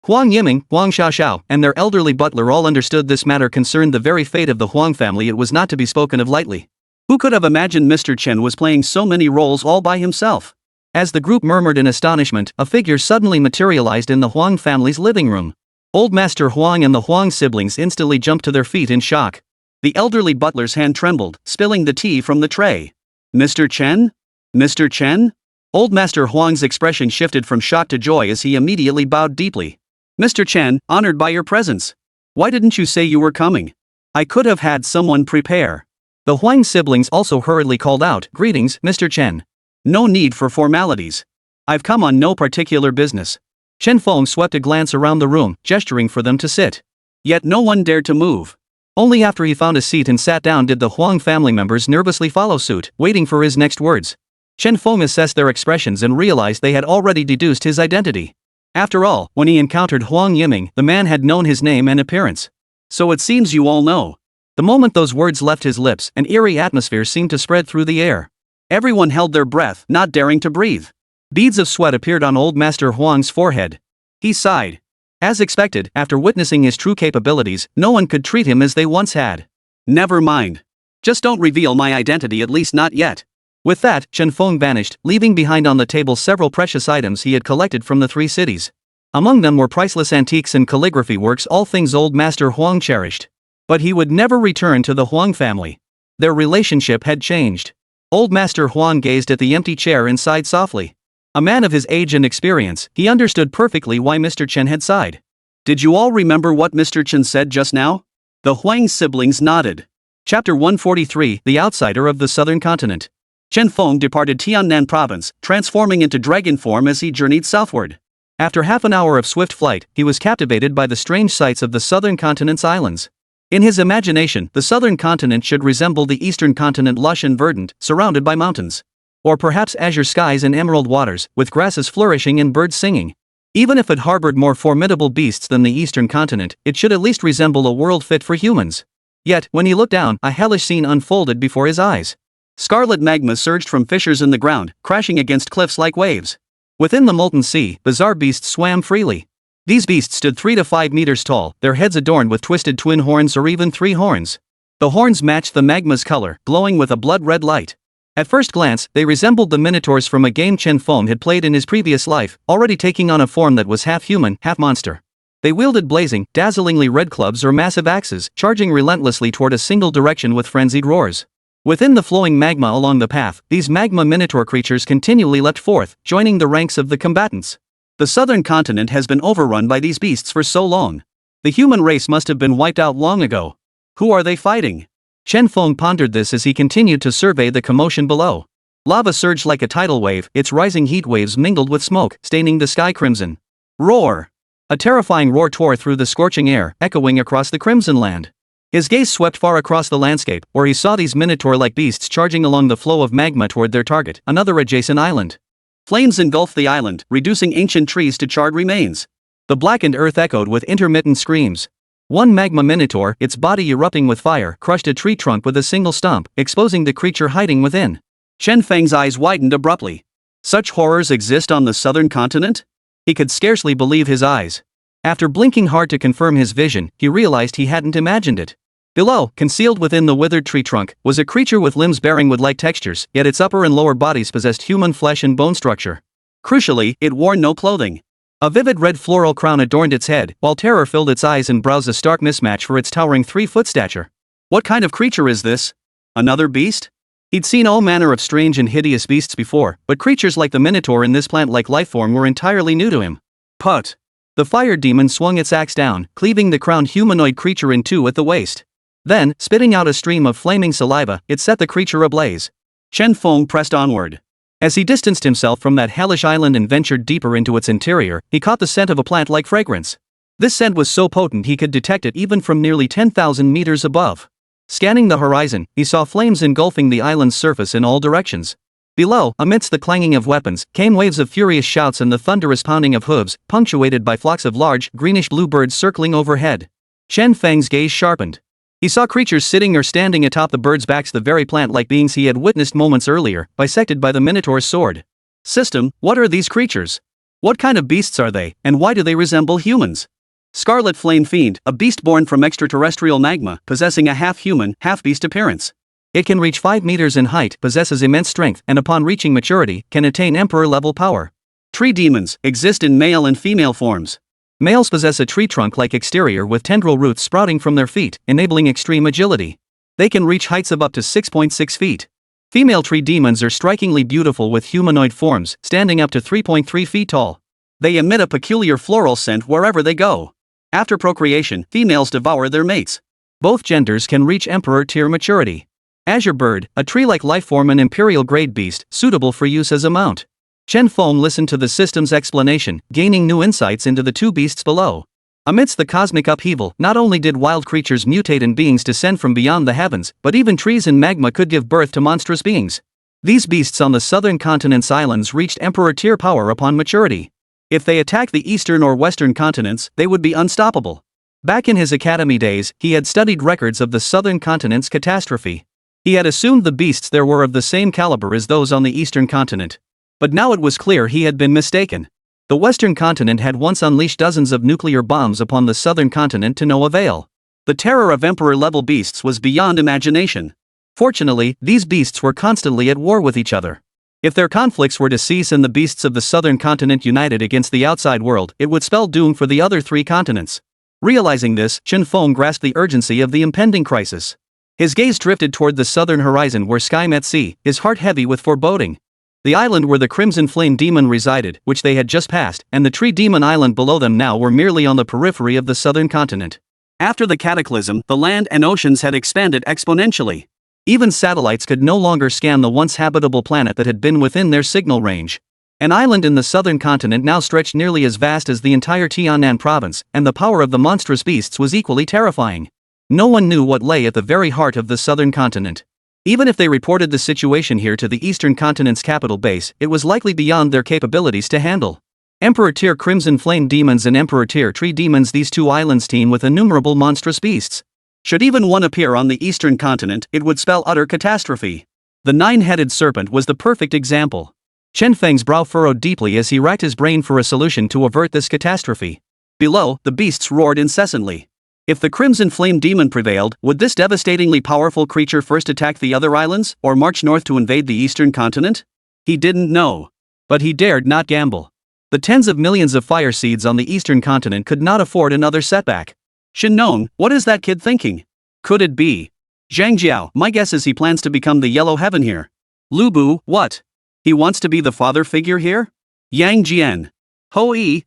Huang Yiming, Huang Xiaoxiao, and their elderly butler all understood this matter concerned the very fate of the Huang family. It was not to be spoken of lightly. Who could have imagined Mr. Chen was playing so many roles all by himself? As the group murmured in astonishment, a figure suddenly materialized in the Huang family's living room. Old Master Huang and the Huang siblings instantly jumped to their feet in shock. The elderly butler's hand trembled, spilling the tea from the tray. Mr. Chen? Mr. Chen? Old Master Huang's expression shifted from shock to joy as he immediately bowed deeply. Mr. Chen, honored by your presence. Why didn't you say you were coming? I could have had someone prepare. The Huang siblings also hurriedly called out, Greetings, Mr. Chen. No need for formalities. I've come on no particular business. Chen Feng swept a glance around the room, gesturing for them to sit. Yet no one dared to move. Only after he found a seat and sat down did the Huang family members nervously follow suit, waiting for his next words. Chen Feng assessed their expressions and realized they had already deduced his identity. After all, when he encountered Huang Yiming, the man had known his name and appearance. So it seems you all know. The moment those words left his lips, an eerie atmosphere seemed to spread through the air. Everyone held their breath, not daring to breathe. Beads of sweat appeared on Old Master Huang's forehead. He sighed. As expected, after witnessing his true capabilities, no one could treat him as they once had. Never mind. Just don't reveal my identity, at least not yet. With that, Chen Feng vanished, leaving behind on the table several precious items he had collected from the 3 cities. Among them were priceless antiques and calligraphy works, all things Old Master Huang cherished. But he would never return to the Huang family. Their relationship had changed. Old Master Huang gazed at the empty chair and sighed softly. A man of his age and experience, he understood perfectly why Mr. Chen had sighed. Did you all remember what Mr. Chen said just now? The Huang siblings nodded. Chapter 143, The Outsider of the Southern Continent. Chen Feng departed Tiannan province, transforming into dragon form as he journeyed southward. After half an hour of swift flight, he was captivated by the strange sights of the southern continent's islands. In his imagination, the southern continent should resemble the eastern continent, lush and verdant, surrounded by mountains. Or perhaps azure skies and emerald waters, with grasses flourishing and birds singing. Even if it harbored more formidable beasts than the eastern continent, it should at least resemble a world fit for humans. Yet, when he looked down, a hellish scene unfolded before his eyes. Scarlet magma surged from fissures in the ground, crashing against cliffs like waves. Within the molten sea, bizarre beasts swam freely. These beasts stood 3 to 5 meters tall, their heads adorned with twisted twin horns or even 3 horns. The horns matched the magma's color, glowing with a blood-red light. At first glance, they resembled the minotaurs from a game Chen Feng had played in his previous life, already taking on a form that was half human, half monster. They wielded blazing, dazzlingly red clubs or massive axes, charging relentlessly toward a single direction with frenzied roars. Within the flowing magma along the path, these magma minotaur creatures continually leapt forth, joining the ranks of the combatants. The southern continent has been overrun by these beasts for so long. The human race must have been wiped out long ago. Who are they fighting? Chen Feng pondered this as he continued to survey the commotion below. Lava surged like a tidal wave, its rising heat waves mingled with smoke, staining the sky crimson. Roar! A terrifying roar tore through the scorching air, echoing across the crimson land. His gaze swept far across the landscape, where he saw these minotaur-like beasts charging along the flow of magma toward their target, another adjacent island. Flames engulfed the island, reducing ancient trees to charred remains. The blackened earth echoed with intermittent screams. One magma minotaur, its body erupting with fire, crushed a tree trunk with a single stomp, exposing the creature hiding within. Chen Feng's eyes widened abruptly. Such horrors exist on the southern continent? He could scarcely believe his eyes. After blinking hard to confirm his vision, he realized he hadn't imagined it. Below, concealed within the withered tree trunk, was a creature with limbs bearing wood-like textures, yet its upper and lower bodies possessed human flesh and bone structure. Crucially, it wore no clothing. A vivid red floral crown adorned its head, while terror filled its eyes and brows, a stark mismatch for its towering 3-foot stature. What kind of creature is this? Another beast? He'd seen all manner of strange and hideous beasts before, but creatures like the Minotaur in this plant-like lifeform were entirely new to him. Put! The fire demon swung its axe down, cleaving the crowned humanoid creature in two at the waist. Then, spitting out a stream of flaming saliva, it set the creature ablaze. Chen Feng pressed onward. As he distanced himself from that hellish island and ventured deeper into its interior, he caught the scent of a plant-like fragrance. This scent was so potent he could detect it even from nearly 10,000 meters above. Scanning the horizon, he saw flames engulfing the island's surface in all directions. Below, amidst the clanging of weapons, came waves of furious shouts and the thunderous pounding of hooves, punctuated by flocks of large, greenish-blue birds circling overhead. Chen Feng's gaze sharpened. He saw creatures sitting or standing atop the birds' backs, the very plant-like beings he had witnessed moments earlier, bisected by the Minotaur's sword. System, what are these creatures? What kind of beasts are they, and why do they resemble humans? Scarlet Flame Fiend, a beast born from extraterrestrial magma, possessing a half-human, half-beast appearance. It can reach 5 meters in height, possesses immense strength, and upon reaching maturity, can attain emperor-level power. Tree demons exist in male and female forms. Males possess a tree trunk-like exterior with tendril roots sprouting from their feet, enabling extreme agility. They can reach heights of up to 6.6 feet. Female tree demons are strikingly beautiful with humanoid forms, standing up to 3.3 feet tall. They emit a peculiar floral scent wherever they go. After procreation, females devour their mates. Both genders can reach emperor-tier maturity. Azure Bird, a tree-like lifeform, an imperial-grade beast, suitable for use as a mount. Chen Feng listened to the system's explanation, gaining new insights into the two beasts below. Amidst the cosmic upheaval, not only did wild creatures mutate and beings descend from beyond the heavens, but even trees and magma could give birth to monstrous beings. These beasts on the southern continent's islands reached emperor-tier power upon maturity. If they attacked the eastern or western continents, they would be unstoppable. Back in his academy days, he had studied records of the southern continent's catastrophe. He had assumed the beasts there were of the same caliber as those on the eastern continent. But now it was clear he had been mistaken. The western continent had once unleashed dozens of nuclear bombs upon the southern continent to no avail. The terror of emperor-level beasts was beyond imagination. Fortunately, these beasts were constantly at war with each other. If their conflicts were to cease and the beasts of the southern continent united against the outside world, it would spell doom for the other three continents. Realizing this, Chen Feng grasped the urgency of the impending crisis. His gaze drifted toward the southern horizon where sky met sea, his heart heavy with foreboding. The island where the Crimson Flame Demon resided, which they had just passed, and the Tree Demon Island below them now were merely on the periphery of the southern continent. After the cataclysm, the land and oceans had expanded exponentially. Even satellites could no longer scan the once habitable planet that had been within their signal range. An island in the southern continent now stretched nearly as vast as the entire Tianan province, and the power of the monstrous beasts was equally terrifying. No one knew what lay at the very heart of the southern continent. Even if they reported the situation here to the eastern continent's capital base, it was likely beyond their capabilities to handle. Emperor-tier Crimson Flame Demons and Emperor-tier Tree Demons, these two islands teem with innumerable monstrous beasts. Should even one appear on the eastern continent, it would spell utter catastrophe. The nine-headed serpent was the perfect example. Chen Feng's brow furrowed deeply as he racked his brain for a solution to avert this catastrophe. Below, the beasts roared incessantly. If the Crimson Flame Demon prevailed, would this devastatingly powerful creature first attack the other islands, or march north to invade the eastern continent? He didn't know. But he dared not gamble. The tens of millions of fire seeds on the eastern continent could not afford another setback. Shinnong, what is that kid thinking? Could it be Zhang Jiao? My guess is he plans to become the Yellow Heaven here. Lu Bu, what? He wants to be the father figure here? Yang Jian. Hoi,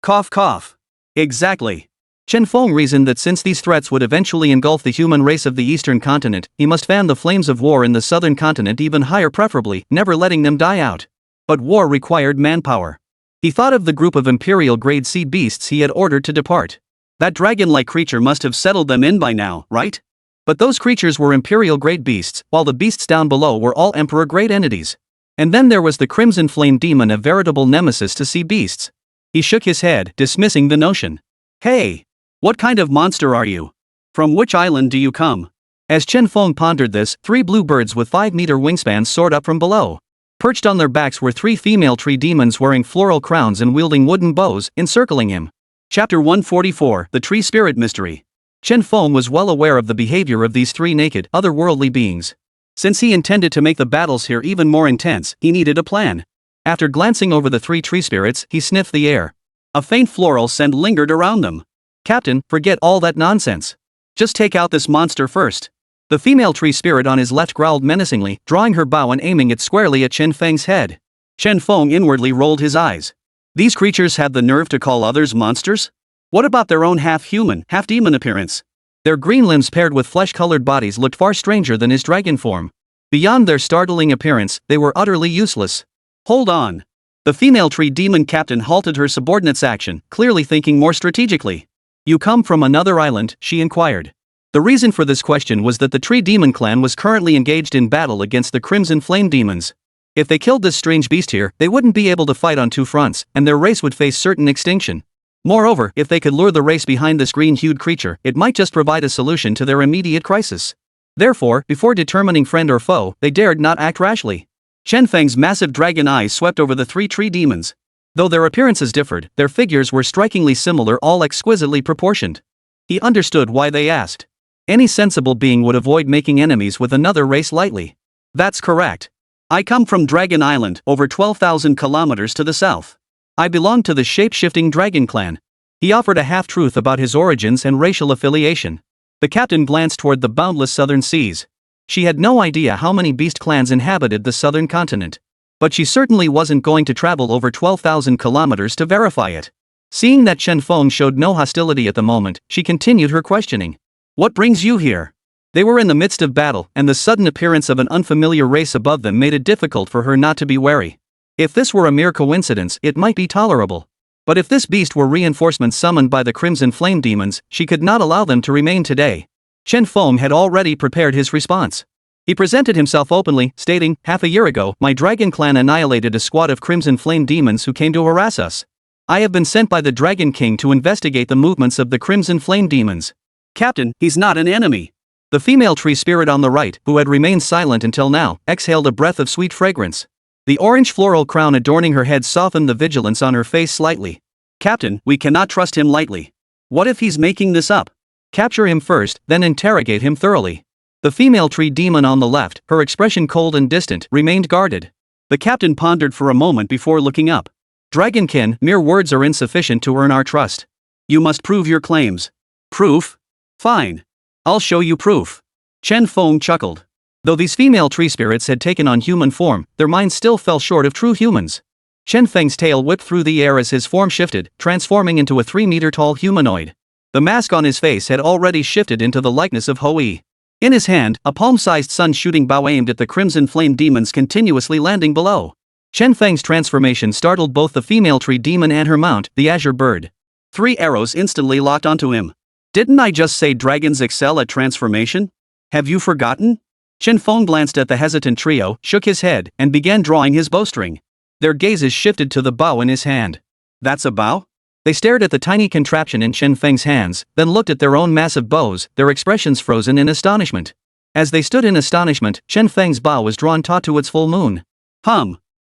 cough cough. Exactly. Chen Feng reasoned that since these threats would eventually engulf the human race of the eastern continent, he must fan the flames of war in the southern continent even higher, preferably, never letting them die out. But war required manpower. He thought of the group of imperial-grade sea beasts he had ordered to depart. That dragon-like creature must have settled them in by now, right? But those creatures were imperial-grade beasts, while the beasts down below were all emperor-grade entities. And then there was the Crimson Flame Demon, a veritable nemesis to sea beasts. He shook his head, dismissing the notion. Hey! What kind of monster are you? From which island do you come? As Chen Feng pondered this, 3 blue birds with 5-meter wingspans soared up from below. Perched on their backs were 3 female tree demons wearing floral crowns and wielding wooden bows, encircling him. Chapter 144, The Tree Spirit Mystery. Chen Feng was well aware of the behavior of these 3 naked, otherworldly beings. Since he intended to make the battles here even more intense, he needed a plan. After glancing over the 3 tree spirits, he sniffed the air. A faint floral scent lingered around them. Captain, forget all that nonsense. Just take out this monster first. The female tree spirit on his left growled menacingly, drawing her bow and aiming it squarely at Chen Feng's head. Chen Feng inwardly rolled his eyes. These creatures had the nerve to call others monsters? What about their own half-human, half-demon appearance? Their green limbs paired with flesh-colored bodies looked far stranger than his dragon form. Beyond their startling appearance, they were utterly useless. Hold on. The female tree demon captain halted her subordinate's action, clearly thinking more strategically. You come from another island, she inquired. The reason for this question was that the Tree Demon clan was currently engaged in battle against the Crimson Flame Demons. If they killed this strange beast here, they wouldn't be able to fight on two fronts, and their race would face certain extinction. Moreover, if they could lure the race behind this green-hued creature, it might just provide a solution to their immediate crisis. Therefore, before determining friend or foe, they dared not act rashly. Chen Feng's massive dragon eyes swept over the three tree demons. Though their appearances differed, their figures were strikingly similar, all exquisitely proportioned. He understood why they asked. Any sensible being would avoid making enemies with another race lightly. That's correct. I come from Dragon Island, over 12,000 kilometers to the south. I belong to the shape-shifting dragon clan. He offered a half-truth about his origins and racial affiliation. The captain glanced toward the boundless southern seas. She had no idea how many beast clans inhabited the southern continent. But she certainly wasn't going to travel over 12,000 kilometers to verify it. Seeing that Chen Feng showed no hostility at the moment, she continued her questioning. What brings you here? They were in the midst of battle, and the sudden appearance of an unfamiliar race above them made it difficult for her not to be wary. If this were a mere coincidence, it might be tolerable. But if this beast were reinforcements summoned by the Crimson Flame Demons, she could not allow them to remain today. Chen Feng had already prepared his response. He presented himself openly, stating, half a year ago, my dragon clan annihilated a squad of Crimson Flame Demons who came to harass us. I have been sent by the Dragon King to investigate the movements of the Crimson Flame Demons. Captain, he's not an enemy. The female tree spirit on the right, who had remained silent until now, exhaled a breath of sweet fragrance. The orange floral crown adorning her head softened the vigilance on her face slightly. Captain, we cannot trust him lightly. What if he's making this up? Capture him first, then interrogate him thoroughly. The female tree demon on the left, her expression cold and distant, remained guarded. The captain pondered for a moment before looking up. Dragonkin, mere words are insufficient to earn our trust. You must prove your claims. Proof? Fine. I'll show you proof. Chen Feng chuckled. Though these female tree spirits had taken on human form, their minds still fell short of true humans. Chen Feng's tail whipped through the air as his form shifted, transforming into a 3-meter-tall humanoid. The mask on his face had already shifted into the likeness of Hoi. In his hand, a palm-sized sun-shooting bow aimed at the Crimson Flame Demons continuously landing below. Chen Feng's transformation startled both the female tree demon and her mount, the azure bird. 3 arrows instantly locked onto him. Didn't I just say dragons excel at transformation? Have you forgotten? Chen Feng glanced at the hesitant trio, shook his head, and began drawing his bowstring. Their gazes shifted to the bow in his hand. That's a bow? They stared at the tiny contraption in Chen Feng's hands, then looked at their own massive bows, their expressions frozen in astonishment. As they stood in astonishment, Chen Feng's bow was drawn taut to its full moon.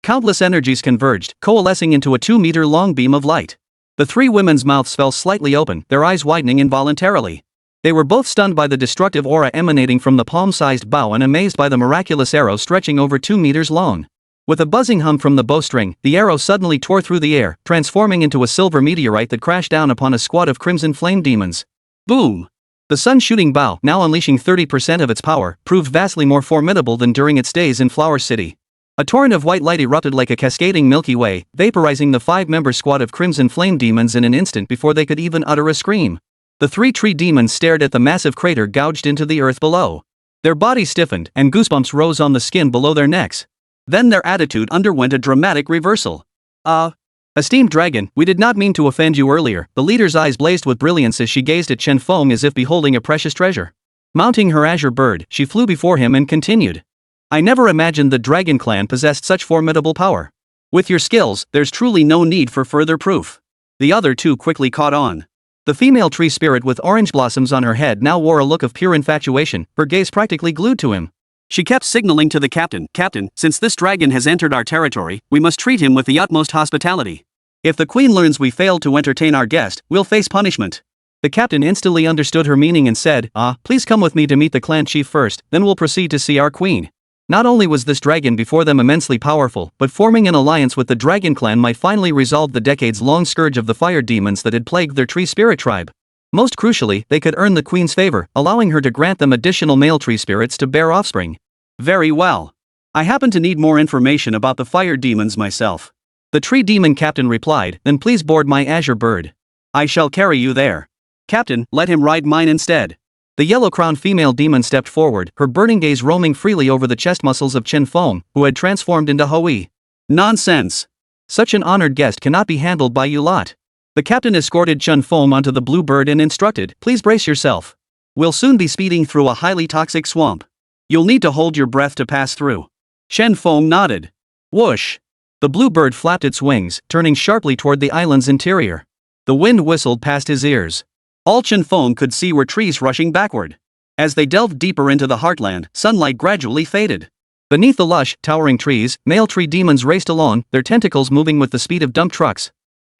Countless energies converged, coalescing into a 2-meter-long beam of light. The 3 women's mouths fell slightly open, their eyes widening involuntarily. They were both stunned by the destructive aura emanating from the palm-sized bow and amazed by the miraculous arrow stretching over 2 meters long. With a buzzing hum from the bowstring, the arrow suddenly tore through the air, transforming into a silver meteorite that crashed down upon a squad of Crimson Flame Demons. Boom! The sun-shooting bow, now unleashing 30% of its power, proved vastly more formidable than during its days in Flower City. A torrent of white light erupted like a cascading Milky Way, vaporizing the 5-member squad of Crimson Flame Demons in an instant before they could even utter a scream. The 3 tree demons stared at the massive crater gouged into the earth below. Their bodies stiffened, and goosebumps rose on the skin below their necks. Then their attitude underwent a dramatic reversal. Esteemed dragon, we did not mean to offend you earlier. The leader's eyes blazed with brilliance as she gazed at Chen Feng as if beholding a precious treasure. Mounting her azure bird, she flew before him and continued. I never imagined the Dragon Clan possessed such formidable power. With your skills, there's truly no need for further proof. The other 2 quickly caught on. The female tree spirit with orange blossoms on her head now wore a look of pure infatuation, her gaze practically glued to him. She kept signaling to the captain, Captain, since this dragon has entered our territory, we must treat him with the utmost hospitality. If the queen learns we failed to entertain our guest, we'll face punishment. The captain instantly understood her meaning and said, please come with me to meet the clan chief first, then we'll proceed to see our queen. Not only was this dragon before them immensely powerful, but forming an alliance with the Dragon Clan might finally resolve the decades-long scourge of the fire demons that had plagued their tree spirit tribe. Most crucially, they could earn the queen's favor, allowing her to grant them additional male tree spirits to bear offspring. Very well. I happen to need more information about the fire demons myself. The tree demon captain replied, then please board my azure bird. I shall carry you there. Captain, let him ride mine instead. The yellow-crowned female demon stepped forward, her burning gaze roaming freely over the chest muscles of Chen Feng, who had transformed into Hui. Nonsense. Such an honored guest cannot be handled by you lot. The captain escorted Chen Feng onto the blue bird and instructed, please brace yourself. We'll soon be speeding through a highly toxic swamp. You'll need to hold your breath to pass through. Chen Feng nodded. Whoosh. The blue bird flapped its wings, turning sharply toward the island's interior. The wind whistled past his ears. All Chen Feng could see were trees rushing backward. As they delved deeper into the heartland, sunlight gradually faded. Beneath the lush, towering trees, male tree demons raced along, their tentacles moving with the speed of dump trucks.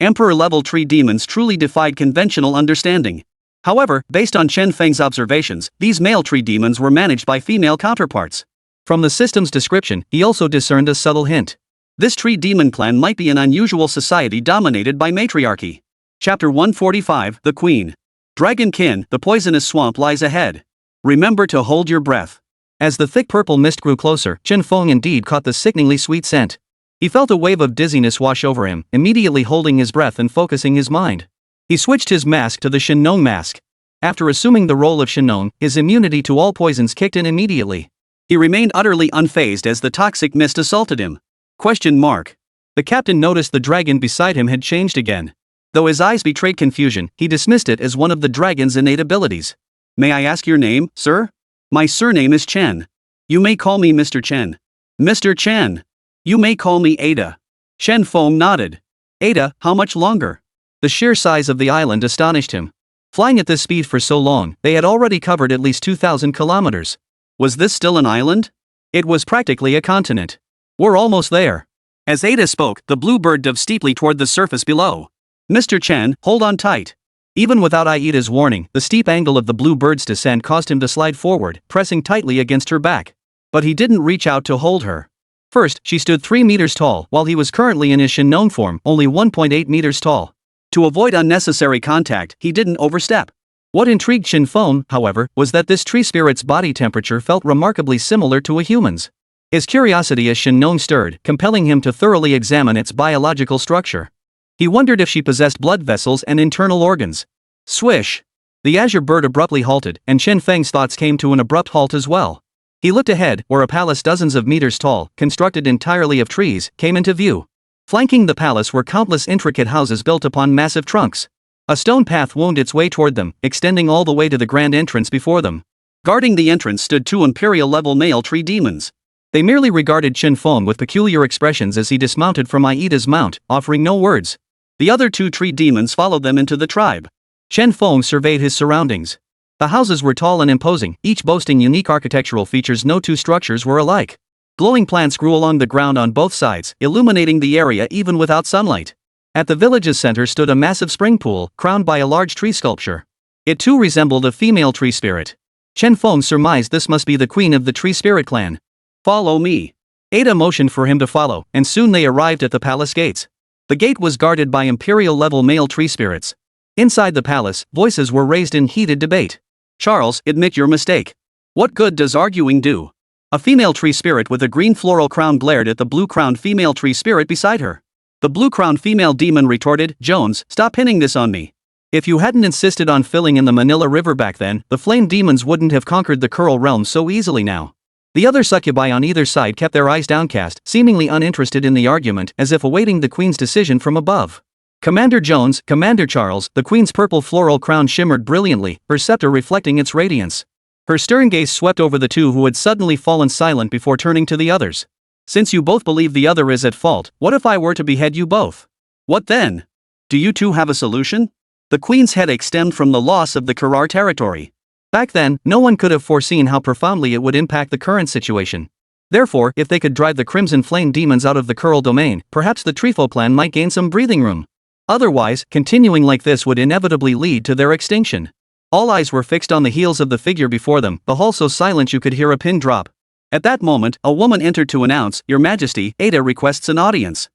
Emperor-level tree demons truly defied conventional understanding. However, based on Chen Feng's observations, these male tree demons were managed by female counterparts. From the system's description, he also discerned a subtle hint. This tree demon clan might be an unusual society dominated by matriarchy. Chapter 145, The Queen. Dragonkin, the poisonous swamp lies ahead. Remember to hold your breath. As the thick purple mist grew closer, Chen Feng indeed caught the sickeningly sweet scent. He felt a wave of dizziness wash over him, immediately holding his breath and focusing his mind. He switched his mask to the Shen mask. After assuming the role of Shen, his immunity to all poisons kicked in immediately. He remained utterly unfazed as the toxic mist assaulted him. The captain noticed the dragon beside him had changed again. Though his eyes betrayed confusion, he dismissed it as one of the dragon's innate abilities. May I ask your name, sir? My surname is Chen. You may call me Mr. Chen. Mr. Chen. You may call me Ada. Chen Feng nodded. Ada, how much longer? The sheer size of the island astonished him. Flying at this speed for so long, they had already covered at least 2,000 kilometers. Was this still an island? It was practically a continent. We're almost there. As Ada spoke, the blue bird dove steeply toward the surface below. Mr. Chen, hold on tight. Even without Aida's warning, the steep angle of the blue bird's descent caused him to slide forward, pressing tightly against her back. But he didn't reach out to hold her. First, she stood 3 meters tall, while he was currently in his Shen form, only 1.8 meters tall. To avoid unnecessary contact, he didn't overstep. What intrigued Chen Feng, however, was that this tree spirit's body temperature felt remarkably similar to a human's. His curiosity as Shen stirred, compelling him to thoroughly examine its biological structure. He wondered if she possessed blood vessels and internal organs. Swish! The azure bird abruptly halted, and Chen Feng's thoughts came to an abrupt halt as well. He looked ahead, where a palace dozens of meters tall, constructed entirely of trees, came into view. Flanking the palace were countless intricate houses built upon massive trunks. A stone path wound its way toward them, extending all the way to the grand entrance before them. Guarding the entrance stood 2 imperial-level male tree demons. They merely regarded Chen Feng with peculiar expressions as he dismounted from Aida's mount, offering no words. The other 2 tree demons followed them into the tribe. Chen Feng surveyed his surroundings. The houses were tall and imposing, each boasting unique architectural features. No 2 structures were alike. Glowing plants grew along the ground on both sides, illuminating the area even without sunlight. At the village's center stood a massive spring pool, crowned by a large tree sculpture. It too resembled a female tree spirit. Chen Feng surmised this must be the queen of the tree spirit clan. Follow me. Ada motioned for him to follow, and soon they arrived at the palace gates. The gate was guarded by imperial-level male tree spirits. Inside the palace, voices were raised in heated debate. Charles, admit your mistake. What good does arguing do? A female tree spirit with a green floral crown glared at the blue-crowned female tree spirit beside her. The blue-crowned female demon retorted, Jones, stop pinning this on me. If you hadn't insisted on filling in the Manila River back then, the flame demons wouldn't have conquered the Curl realm so easily now. The other succubi on either side kept their eyes downcast, seemingly uninterested in the argument, as if awaiting the queen's decision from above. Commander Jones, Commander Charles, the queen's purple floral crown shimmered brilliantly, her scepter reflecting its radiance. Her stern gaze swept over the 2 who had suddenly fallen silent before turning to the others. Since you both believe the other is at fault, what if I were to behead you both? What then? Do you 2 have a solution? The queen's headache stemmed from the loss of the Karar territory. Back then, no one could have foreseen how profoundly it would impact the current situation. Therefore, if they could drive the Crimson Flame demons out of the Curl domain, perhaps the Trifo clan might gain some breathing room. Otherwise, continuing like this would inevitably lead to their extinction. All eyes were fixed on the heels of the figure before them, the hall so silent you could hear a pin drop. At that moment, a woman entered to announce, Your Majesty, Ada requests an audience.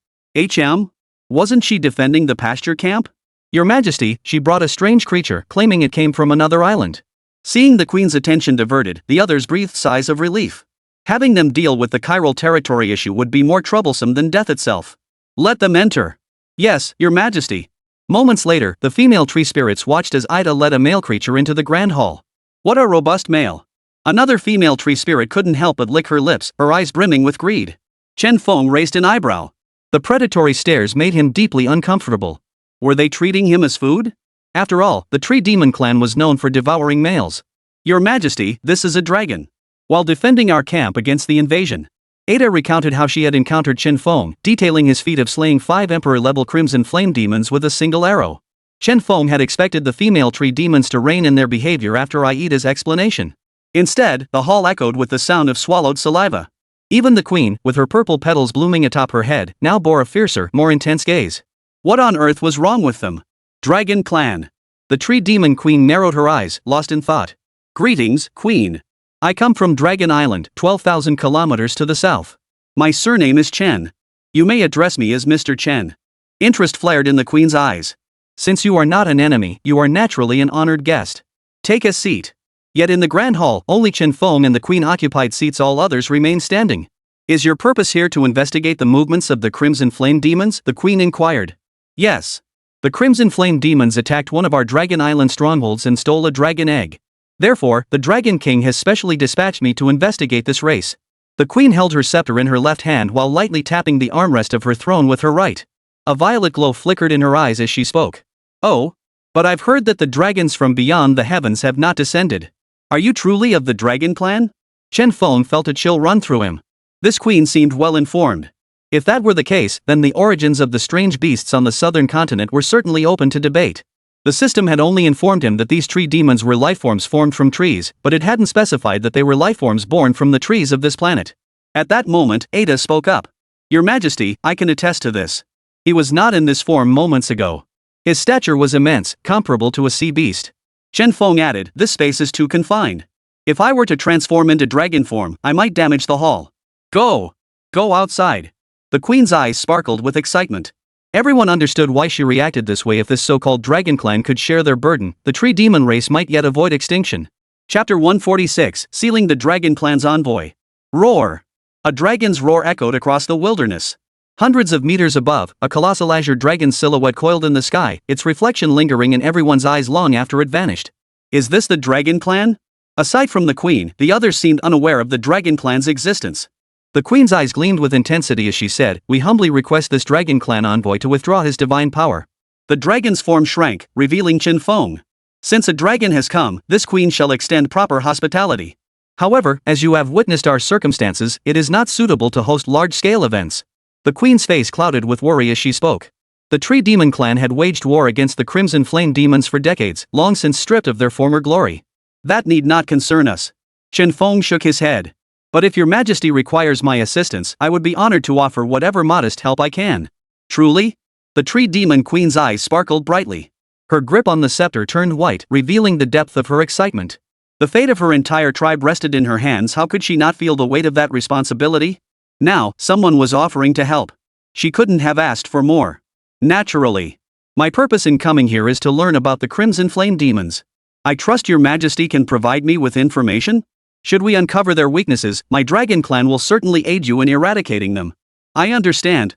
Wasn't she defending the pasture camp? Your Majesty, she brought a strange creature, claiming it came from another island. Seeing the queen's attention diverted, the others breathed sighs of relief. Having them deal with the chiral territory issue would be more troublesome than death itself. Let them enter. Yes, Your Majesty. Moments later, the female tree spirits watched as Ida led a male creature into the grand hall. What a robust male. Another female tree spirit couldn't help but lick her lips, her eyes brimming with greed. Chen Feng raised an eyebrow. The predatory stares made him deeply uncomfortable. Were they treating him as food? After all, the tree demon clan was known for devouring males. Your Majesty, this is a dragon. While defending our camp against the invasion, Ada recounted how she had encountered Chen Feng, detailing his feat of slaying 5 Emperor-level Crimson Flame demons with a single arrow. Chen Feng had expected the female tree demons to rein in their behavior after Aida's explanation. Instead, the hall echoed with the sound of swallowed saliva. Even the queen, with her purple petals blooming atop her head, now bore a fiercer, more intense gaze. What on earth was wrong with them? Dragon clan. The tree demon queen narrowed her eyes, lost in thought. Greetings, queen. I come from Dragon Island, 12,000 kilometers to the south. My surname is Chen. You may address me as Mr. Chen. Interest flared in the queen's eyes. Since you are not an enemy, you are naturally an honored guest. Take a seat. Yet in the grand hall, only Chen Feng and the queen occupied seats, all others remained standing. Is your purpose here to investigate the movements of the Crimson Flame demons? The queen inquired. Yes. The Crimson Flame demons attacked one of our Dragon Island strongholds and stole a dragon egg. Therefore, the Dragon King has specially dispatched me to investigate this race. The queen held her scepter in her left hand while lightly tapping the armrest of her throne with her right. A violet glow flickered in her eyes as she spoke. Oh? But I've heard that the dragons from beyond the heavens have not descended. Are you truly of the Dragon clan? Chen Feng felt a chill run through him. This queen seemed well informed. If that were the case, then the origins of the strange beasts on the southern continent were certainly open to debate. The system had only informed him that these tree demons were lifeforms formed from trees, but it hadn't specified that they were lifeforms born from the trees of this planet. At that moment, Ada spoke up. Your Majesty, I can attest to this. He was not in this form moments ago. His stature was immense, comparable to a sea beast. Chen Feng added, this space is too confined. If I were to transform into dragon form, I might damage the hall. Go! Go outside. The queen's eyes sparkled with excitement. Everyone understood why she reacted this way. If this so-called dragon clan could share their burden, the tree demon race might yet avoid extinction. Chapter 146, Sealing the Dragon Clan's Envoy. Roar! A dragon's roar echoed across the wilderness. Hundreds of meters above, a colossal azure dragon's silhouette coiled in the sky, its reflection lingering in everyone's eyes long after it vanished. Is this the Dragon Clan? Aside from the queen, the others seemed unaware of the Dragon Clan's existence. The queen's eyes gleamed with intensity as she said, "We humbly request this Dragon Clan envoy to withdraw his divine power." The dragon's form shrank, revealing Chen Feng. Since a dragon has come, this queen shall extend proper hospitality. However, as you have witnessed our circumstances, it is not suitable to host large-scale events. The queen's face clouded with worry as she spoke. The Tree Demon Clan had waged war against the Crimson Flame demons for decades, long since stripped of their former glory. That need not concern us. Chen Feng shook his head. But if your Majesty requires my assistance, I would be honored to offer whatever modest help I can. Truly? The Tree Demon Queen's eyes sparkled brightly. Her grip on the scepter turned white, revealing the depth of her excitement. The fate of her entire tribe rested in her hands. How could she not feel the weight of that responsibility? Now, someone was offering to help. She couldn't have asked for more. Naturally. My purpose in coming here is to learn about the Crimson Flame demons. I trust your Majesty can provide me with information? Should we uncover their weaknesses, my Dragon Clan will certainly aid you in eradicating them. I understand.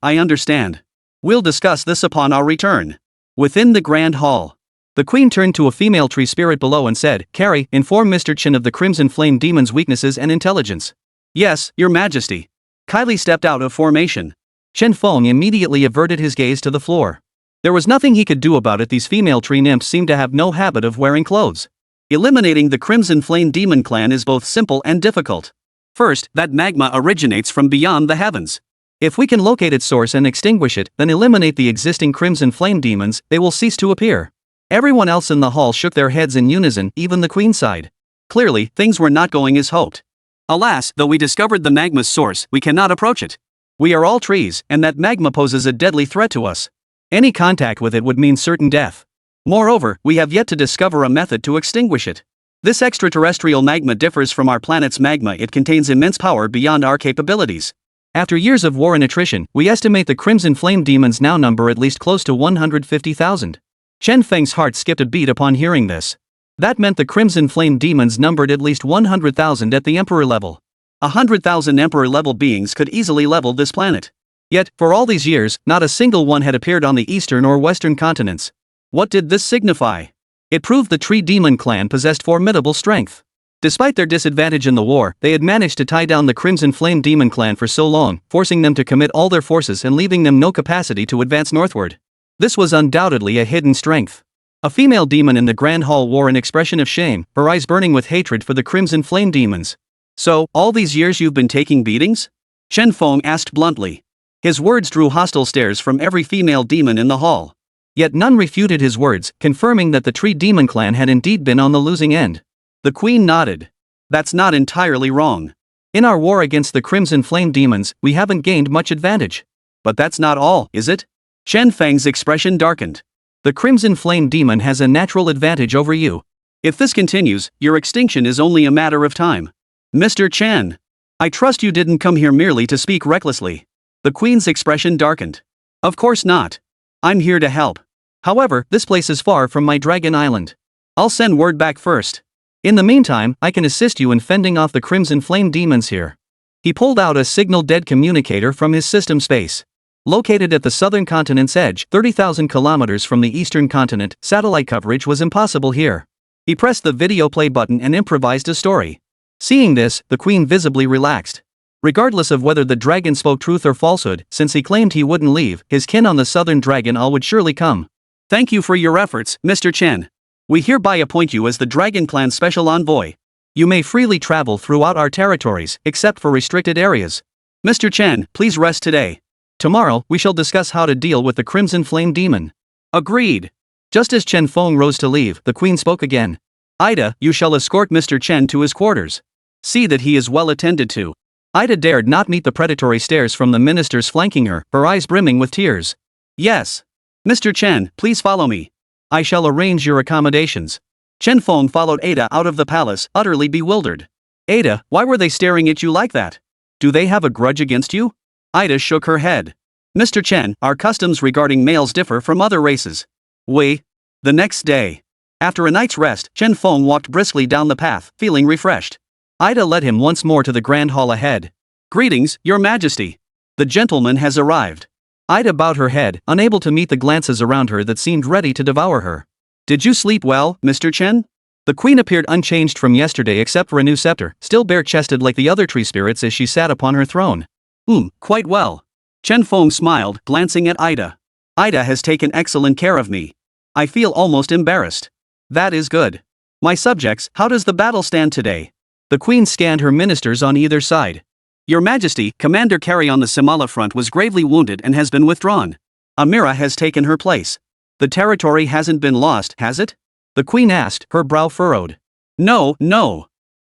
We'll discuss this upon our return. Within the Grand Hall, the Queen turned to a female tree spirit below and said, "Carrie, inform Mr. Chen of the Crimson Flame demon's weaknesses and intelligence." Yes, your Majesty. Kylie stepped out of formation. Chen Feng immediately averted his gaze to the floor. There was nothing he could do about it. These female tree nymphs seemed to have no habit of wearing clothes. Eliminating the Crimson Flame Demon Clan is both simple and difficult. First, that magma originates from beyond the heavens. If we can locate its source and extinguish it, then eliminate the existing Crimson Flame demons, they will cease to appear. Everyone else in the hall shook their heads in unison, even the Queen sighed. Clearly, things were not going as hoped. Alas, though we discovered the magma's source, we cannot approach it. We are all trees, and that magma poses a deadly threat to us. Any contact with it would mean certain death. Moreover, we have yet to discover a method to extinguish it. This extraterrestrial magma differs from our planet's magma. It contains immense power beyond our capabilities. After years of war and attrition, we estimate the Crimson Flame demons now number at least close to 150,000. Chen Feng's heart skipped a beat upon hearing this. That meant the Crimson Flame demons numbered at least 100,000 at the Emperor level. 100,000 Emperor-level beings could easily level this planet. Yet, for all these years, not a single one had appeared on the eastern or western continents. What did this signify? It proved the Tree Demon clan possessed formidable strength. Despite their disadvantage in the war, they had managed to tie down the Crimson Flame Demon clan for so long, forcing them to commit all their forces and leaving them no capacity to advance northward. This was undoubtedly a hidden strength. A female demon in the Grand Hall wore an expression of shame, her eyes burning with hatred for the Crimson Flame demons. So, all these years you've been taking beatings? Chen Feng asked bluntly. His words drew hostile stares from every female demon in the hall. Yet none refuted his words, confirming that the Tree Demon clan had indeed been on the losing end. The queen nodded. That's not entirely wrong. In our war against the Crimson Flame demons, we haven't gained much advantage. But that's not all, is it? Chen Feng's expression darkened. The Crimson Flame demon has a natural advantage over you. If this continues, your extinction is only a matter of time. Mr. Chen, I trust you didn't come here merely to speak recklessly. The queen's expression darkened. Of course not. I'm here to help. However, this place is far from my Dragon Island. I'll send word back first. In the meantime, I can assist you in fending off the Crimson Flame demons here. He pulled out a signal-dead communicator from his system space. Located at the southern continent's edge, 30,000 kilometers from the eastern continent, satellite coverage was impossible here. He pressed the video play button and improvised a story. Seeing this, the queen visibly relaxed. Regardless of whether the dragon spoke truth or falsehood, since he claimed he wouldn't leave, his kin on the southern dragon isle would surely come. Thank you for your efforts, Mr. Chen. We hereby appoint you as the Dragon Clan's special envoy. You may freely travel throughout our territories, except for restricted areas. Mr. Chen, please rest today. Tomorrow, we shall discuss how to deal with the Crimson Flame demon. Agreed. Just as Chen Feng rose to leave, the queen spoke again. Ida, you shall escort Mr. Chen to his quarters. See that he is well attended to. Ida dared not meet the predatory stares from the ministers flanking her, her eyes brimming with tears. Yes. Mr. Chen, please follow me. I shall arrange your accommodations. Chen Feng followed Ada out of the palace, utterly bewildered. Ada, why were they staring at you like that? Do they have a grudge against you? Ida shook her head. Mr. Chen, our customs regarding males differ from other races. The next day. After a night's rest, Chen Feng walked briskly down the path, feeling refreshed. Ida led him once more to the grand hall ahead. Greetings, your majesty. The gentleman has arrived. Ida bowed her head, unable to meet the glances around her that seemed ready to devour her. Did you sleep well, Mr. Chen? The queen appeared unchanged from yesterday except for a new scepter, still bare-chested like the other tree spirits as she sat upon her throne. Quite well. Chen Feng smiled, glancing at Ida. Ida has taken excellent care of me. I feel almost embarrassed. That is good. My subjects, how does the battle stand today? The queen scanned her ministers on either side. Your Majesty, Commander Carey on the Simala front was gravely wounded and has been withdrawn. Amira has taken her place. The territory hasn't been lost, has it? The queen asked, her brow furrowed. No.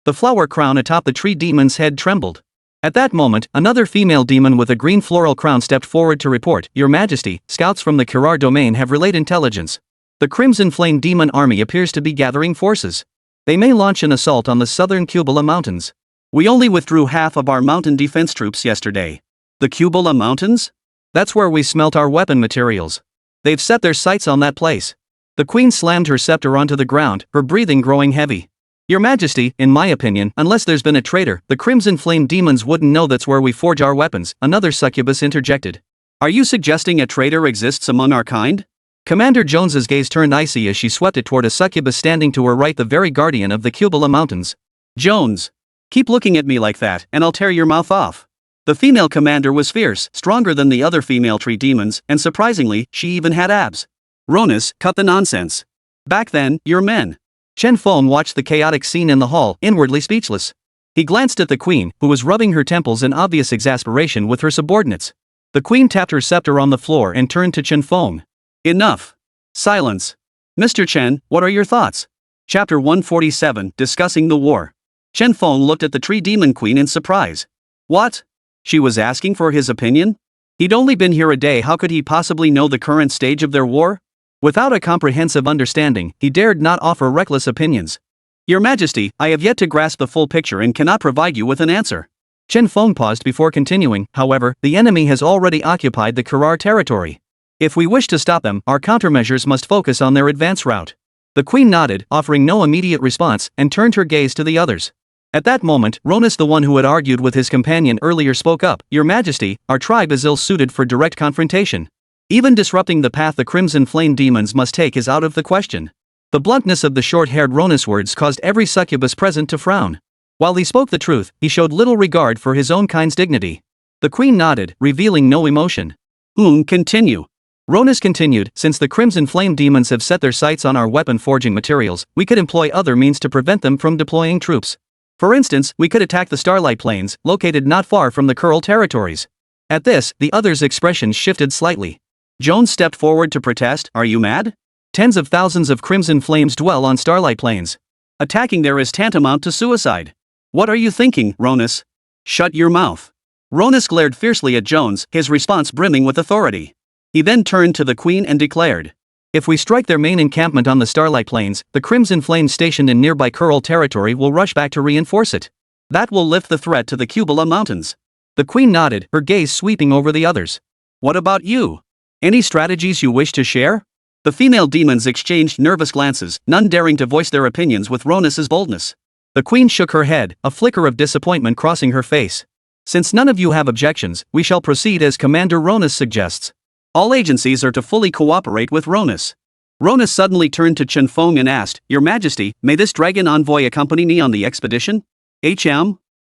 The flower crown atop the tree demon's head trembled. At that moment, another female demon with a green floral crown stepped forward to report, Your Majesty, scouts from the Kirar domain have relayed intelligence. The Crimson Flame demon army appears to be gathering forces. They may launch an assault on the southern Kubala Mountains. We only withdrew half of our mountain defense troops yesterday. The Kubala Mountains? That's where we smelt our weapon materials. They've set their sights on that place. The queen slammed her scepter onto the ground, her breathing growing heavy. Your Majesty, in my opinion, unless there's been a traitor, the Crimson Flame demons wouldn't know that's where we forge our weapons, another succubus interjected. Are you suggesting a traitor exists among our kind? Commander Jones's gaze turned icy as she swept it toward a succubus standing to her right, the very guardian of the Kubala Mountains. Jones. Keep looking at me like that, and I'll tear your mouth off. The female commander was fierce, stronger than the other female tree demons, and surprisingly, she even had abs. Ronus, cut the nonsense. Back then, your men. Chen Feng watched the chaotic scene in the hall, inwardly speechless. He glanced at the queen, who was rubbing her temples in obvious exasperation with her subordinates. The queen tapped her scepter on the floor and turned to Chen Feng. Enough. Silence. Mr. Chen, what are your thoughts? Chapter 147, Discussing the War. Chen Feng looked at the tree demon queen in surprise. What? She was asking for his opinion? He'd only been here a day, how could he possibly know the current stage of their war? Without a comprehensive understanding, he dared not offer reckless opinions. Your Majesty, I have yet to grasp the full picture and cannot provide you with an answer. Chen Feng paused before continuing, however, the enemy has already occupied the Kirar territory. If we wish to stop them, our countermeasures must focus on their advance route. The queen nodded, offering no immediate response, and turned her gaze to the others. At that moment, Ronus, the one who had argued with his companion earlier, spoke up. Your Majesty, our tribe is ill-suited for direct confrontation. Even disrupting the path the Crimson Flame demons must take is out of the question. The bluntness of the short-haired Ronus' words caused every succubus present to frown. While he spoke the truth, he showed little regard for his own kind's dignity. The queen nodded, revealing no emotion. Continue. Ronus continued, since the Crimson Flame demons have set their sights on our weapon forging materials, we could employ other means to prevent them from deploying troops. For instance, we could attack the Starlight Plains, located not far from the Kurl territories. At this, the others' expressions shifted slightly. Jones stepped forward to protest. Are you mad? Tens of thousands of Crimson Flames dwell on Starlight Plains. Attacking there is tantamount to suicide. What are you thinking, Ronus? Shut your mouth. Ronus glared fiercely at Jones, his response brimming with authority. He then turned to the queen and declared, if we strike their main encampment on the Starlight Plains, the Crimson Flames stationed in nearby Kurl territory will rush back to reinforce it. That will lift the threat to the Kubala Mountains. The queen nodded, her gaze sweeping over the others. What about you? Any strategies you wish to share? The female demons exchanged nervous glances, none daring to voice their opinions with Ronus's boldness. The queen shook her head, a flicker of disappointment crossing her face. Since none of you have objections, we shall proceed as Commander Ronus suggests. All agencies are to fully cooperate with Ronus. Ronus suddenly turned to Chen Feng and asked, Your Majesty, may this dragon envoy accompany me on the expedition?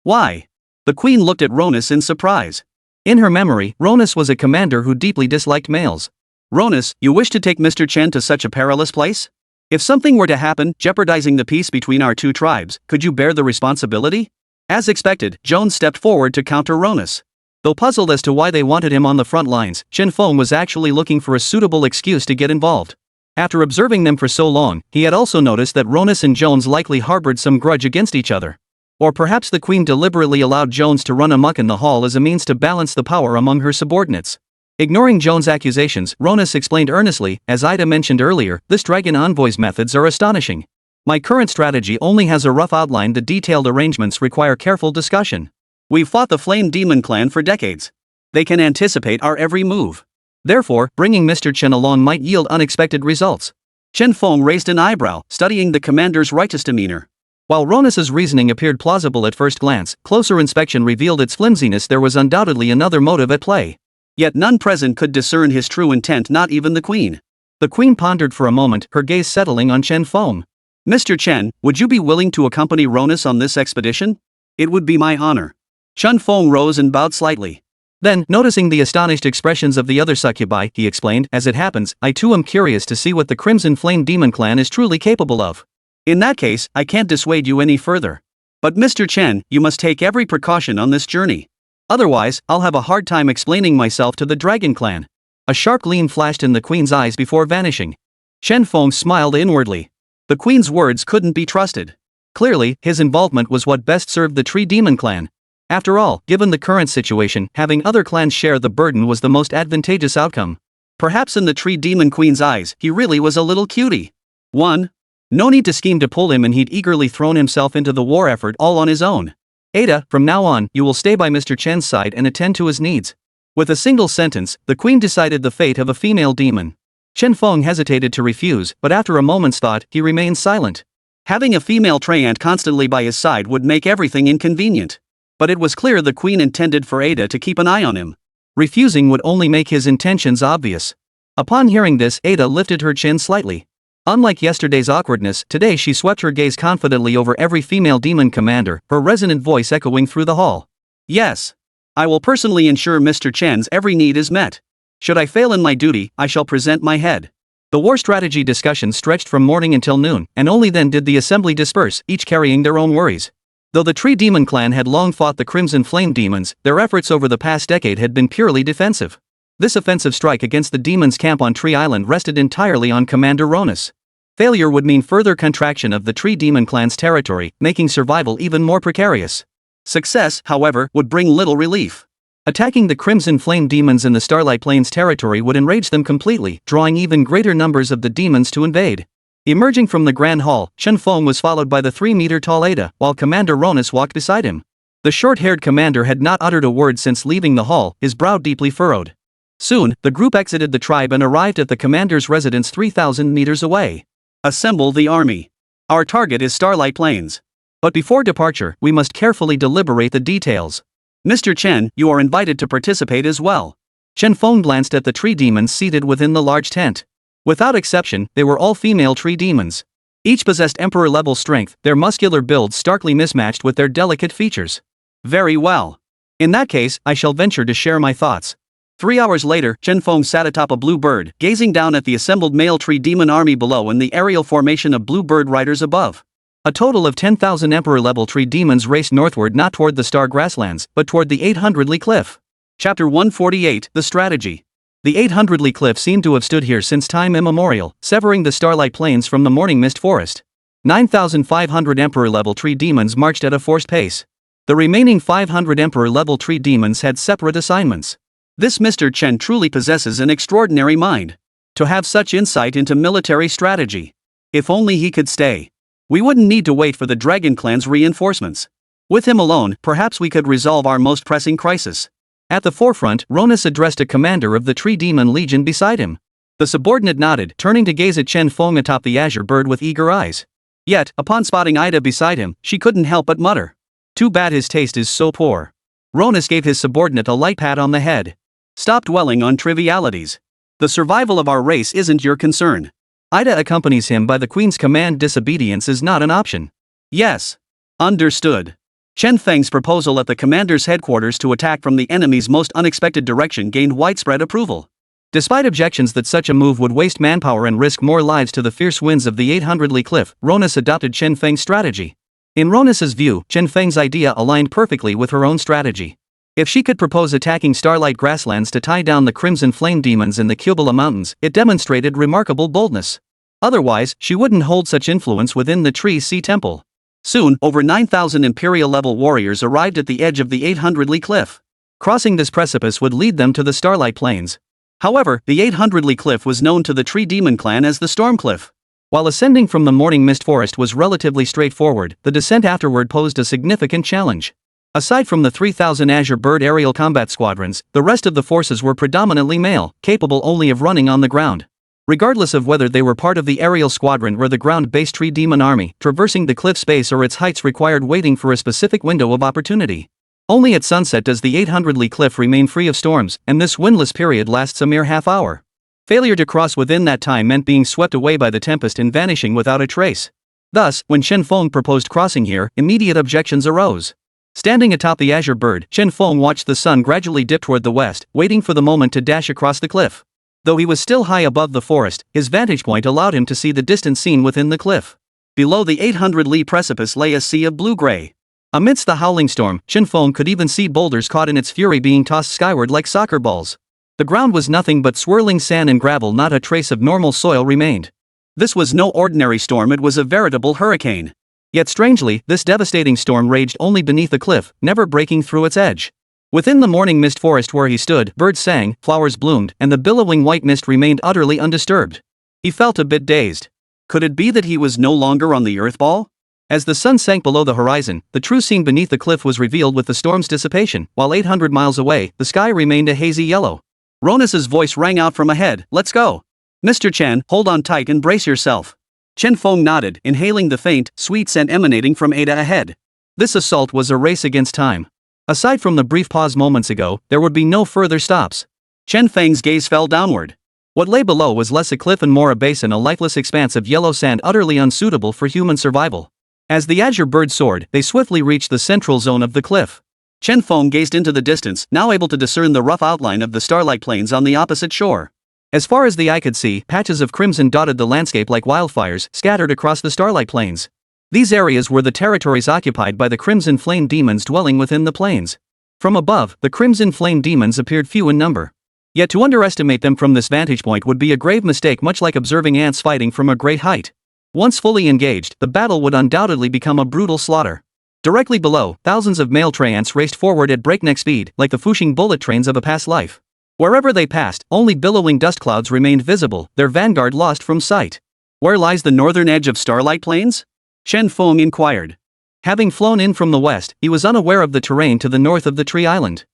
Why? The queen looked at Ronus in surprise. In her memory, Ronus was a commander who deeply disliked males. Ronus, you wish to take Mr. Chen to such a perilous place? If something were to happen, jeopardizing the peace between our two tribes, could you bear the responsibility? As expected, Jones stepped forward to counter Ronus. Though puzzled as to why they wanted him on the front lines, Chen Feng was actually looking for a suitable excuse to get involved. After observing them for so long, he had also noticed that Ronus and Jones likely harbored some grudge against each other. Or perhaps the queen deliberately allowed Jones to run amok in the hall as a means to balance the power among her subordinates. Ignoring Jones' accusations, Ronus explained earnestly, as Ida mentioned earlier, this dragon envoy's methods are astonishing. My current strategy only has a rough outline, the detailed arrangements require careful discussion. We've fought the Flame Demon clan for decades. They can anticipate our every move. Therefore, bringing Mr. Chen along might yield unexpected results. Chen Feng raised an eyebrow, studying the commander's righteous demeanor. While Ronus's reasoning appeared plausible at first glance, closer inspection revealed its flimsiness. There was undoubtedly another motive at play. Yet none present could discern his true intent, not even the queen. The queen pondered for a moment, her gaze settling on Chen Feng. Mr. Chen, would you be willing to accompany Ronus on this expedition? It would be my honor. Chen Feng rose and bowed slightly. Then, noticing the astonished expressions of the other succubi, he explained, as it happens, I too am curious to see what the Crimson Flame Demon clan is truly capable of. In that case, I can't dissuade you any further. But Mr. Chen, you must take every precaution on this journey. Otherwise, I'll have a hard time explaining myself to the Dragon Clan. A sharp gleam flashed in the queen's eyes before vanishing. Chen Feng smiled inwardly. The queen's words couldn't be trusted. Clearly, his involvement was what best served the Tree Demon clan. After all, given the current situation, having other clans share the burden was the most advantageous outcome. Perhaps in the Tree Demon Queen's eyes, he really was a little cutie. 1. No need to scheme to pull him, and he'd eagerly thrown himself into the war effort all on his own. Ada, from now on, you will stay by Mr. Chen's side and attend to his needs. With a single sentence, the queen decided the fate of a female demon. Chen Feng hesitated to refuse, but after a moment's thought, he remained silent. Having a female treant constantly by his side would make everything inconvenient. But it was clear the queen intended for Ada to keep an eye on him. Refusing would only make his intentions obvious. Upon hearing this, Ada lifted her chin slightly. Unlike yesterday's awkwardness, today she swept her gaze confidently over every female demon commander, her resonant voice echoing through the hall. Yes. I will personally ensure Mr. Chen's every need is met. Should I fail in my duty, I shall present my head. The war strategy discussion stretched from morning until noon, and only then did the assembly disperse, each carrying their own worries. Though the Tree Demon clan had long fought the Crimson Flame demons, their efforts over the past decade had been purely defensive. This offensive strike against the demons' camp on Tree Island rested entirely on Commander Ronus. Failure would mean further contraction of the Tree Demon clan's territory, making survival even more precarious. Success, however, would bring little relief. Attacking the Crimson Flame demons in the Starlight Plains territory would enrage them completely, drawing even greater numbers of the demons to invade. Emerging from the Grand Hall, Chen Feng was followed by the 3-meter-tall Ada, while Commander Ronus walked beside him. The short-haired commander had not uttered a word since leaving the hall, his brow deeply furrowed. Soon, the group exited the tribe and arrived at the commander's residence 3,000 meters away. Assemble the army. Our target is Starlight Plains. But before departure, we must carefully deliberate the details. Mr. Chen, you are invited to participate as well. Chen Feng glanced at the tree demons seated within the large tent. Without exception, they were all female tree demons. Each possessed emperor-level strength, their muscular builds starkly mismatched with their delicate features. Very well. In that case, I shall venture to share my thoughts. 3 hours later, Chen Feng sat atop a blue bird, gazing down at the assembled male tree demon army below and the aerial formation of blue bird riders above. A total of 10,000 emperor-level tree demons raced northward, not toward the star grasslands, but toward the 800-li cliff. Chapter 148, The Strategy. The 800-li cliff seemed to have stood here since time immemorial, severing the starlight plains from the morning mist forest. 9,500 emperor-level tree demons marched at a forced pace. The remaining 500 emperor-level tree demons had separate assignments. This Mr. Chen truly possesses an extraordinary mind. To have such insight into military strategy. If only he could stay. We wouldn't need to wait for the Dragon Clan's reinforcements. With him alone, perhaps we could resolve our most pressing crisis. At the forefront, Ronus addressed a commander of the Tree Demon Legion beside him. The subordinate nodded, turning to gaze at Chen Feng atop the azure bird with eager eyes. Yet, upon spotting Ida beside him, she couldn't help but mutter. Too bad his taste is so poor. Ronus gave his subordinate a light pat on the head. Stop dwelling on trivialities. The survival of our race isn't your concern. Ida accompanies him by the Queen's command. Disobedience is not an option. Yes. Understood. Chen Feng's proposal at the commander's headquarters to attack from the enemy's most unexpected direction gained widespread approval. Despite objections that such a move would waste manpower and risk more lives to the fierce winds of the 800-li cliff, Ronus adopted Chen Feng's strategy. In Ronus's view, Chen Feng's idea aligned perfectly with her own strategy. If she could propose attacking starlight grasslands to tie down the crimson flame demons in the Kubala Mountains, it demonstrated remarkable boldness. Otherwise, she wouldn't hold such influence within the Tree Sea Temple. Soon, over 9,000 Imperial-level warriors arrived at the edge of the 800-li cliff. Crossing this precipice would lead them to the Starlight Plains. However, the 800-li cliff was known to the Tree Demon clan as the Storm Cliff. While ascending from the morning mist forest was relatively straightforward, the descent afterward posed a significant challenge. Aside from the 3,000 Azure Bird aerial combat squadrons, the rest of the forces were predominantly male, capable only of running on the ground. Regardless of whether they were part of the aerial squadron or the ground-based Tree Demon army, traversing the cliff space or its heights required waiting for a specific window of opportunity. Only at sunset does the 800-li cliff remain free of storms, and this windless period lasts a mere half-hour. Failure to cross within that time meant being swept away by the tempest and vanishing without a trace. Thus, when Chen Feng proposed crossing here, immediate objections arose. Standing atop the Azure Bird, Chen Feng watched the sun gradually dip toward the west, waiting for the moment to dash across the cliff. Though he was still high above the forest, his vantage point allowed him to see the distant scene within the cliff. Below the 800-li precipice lay a sea of blue-gray. Amidst the howling storm, Chen Feng could even see boulders caught in its fury being tossed skyward like soccer balls. The ground was nothing but swirling sand and gravel, not a trace of normal soil remained. This was no ordinary storm, it was a veritable hurricane. Yet strangely, this devastating storm raged only beneath the cliff, never breaking through its edge. Within the morning mist forest where he stood, birds sang, flowers bloomed, and the billowing white mist remained utterly undisturbed. He felt a bit dazed. Could it be that he was no longer on the Earth ball? As the sun sank below the horizon, the true scene beneath the cliff was revealed with the storm's dissipation, while 800 miles away, the sky remained a hazy yellow. Ronus's voice rang out from ahead, "Let's go! Mr. Chen, hold on tight and brace yourself." Chen Feng nodded, inhaling the faint, sweet scent emanating from Ada ahead. This assault was a race against time. Aside from the brief pause moments ago, there would be no further stops. Chen Feng's gaze fell downward. What lay below was less a cliff and more a basin, a lifeless expanse of yellow sand utterly unsuitable for human survival. As the Azure Bird soared, they swiftly reached the central zone of the cliff. Chen Feng gazed into the distance, now able to discern the rough outline of the Starlight Plains on the opposite shore. As far as the eye could see, patches of crimson dotted the landscape like wildfires, scattered across the Starlight Plains. These areas were the territories occupied by the Crimson Flame demons dwelling within the plains. From above, the Crimson Flame demons appeared few in number. Yet to underestimate them from this vantage point would be a grave mistake, much like observing ants fighting from a great height. Once fully engaged, the battle would undoubtedly become a brutal slaughter. Directly below, thousands of male tree ants raced forward at breakneck speed, like the fooshing bullet trains of a past life. Wherever they passed, only billowing dust clouds remained visible, their vanguard lost from sight. Where lies the northern edge of Starlight Plains? Chen Feng inquired. Having flown in from the west, he was unaware of the terrain to the north of the tree island.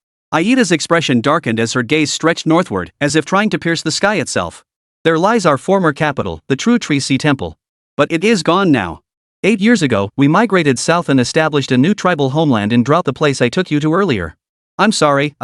Aida's expression darkened as her gaze stretched northward, as if trying to pierce the sky itself. There lies our former capital, the True Tree Sea Temple. But it is gone now. 8 years ago, we migrated south and established a new tribal homeland in drought, the place I took you to earlier. I'm sorry,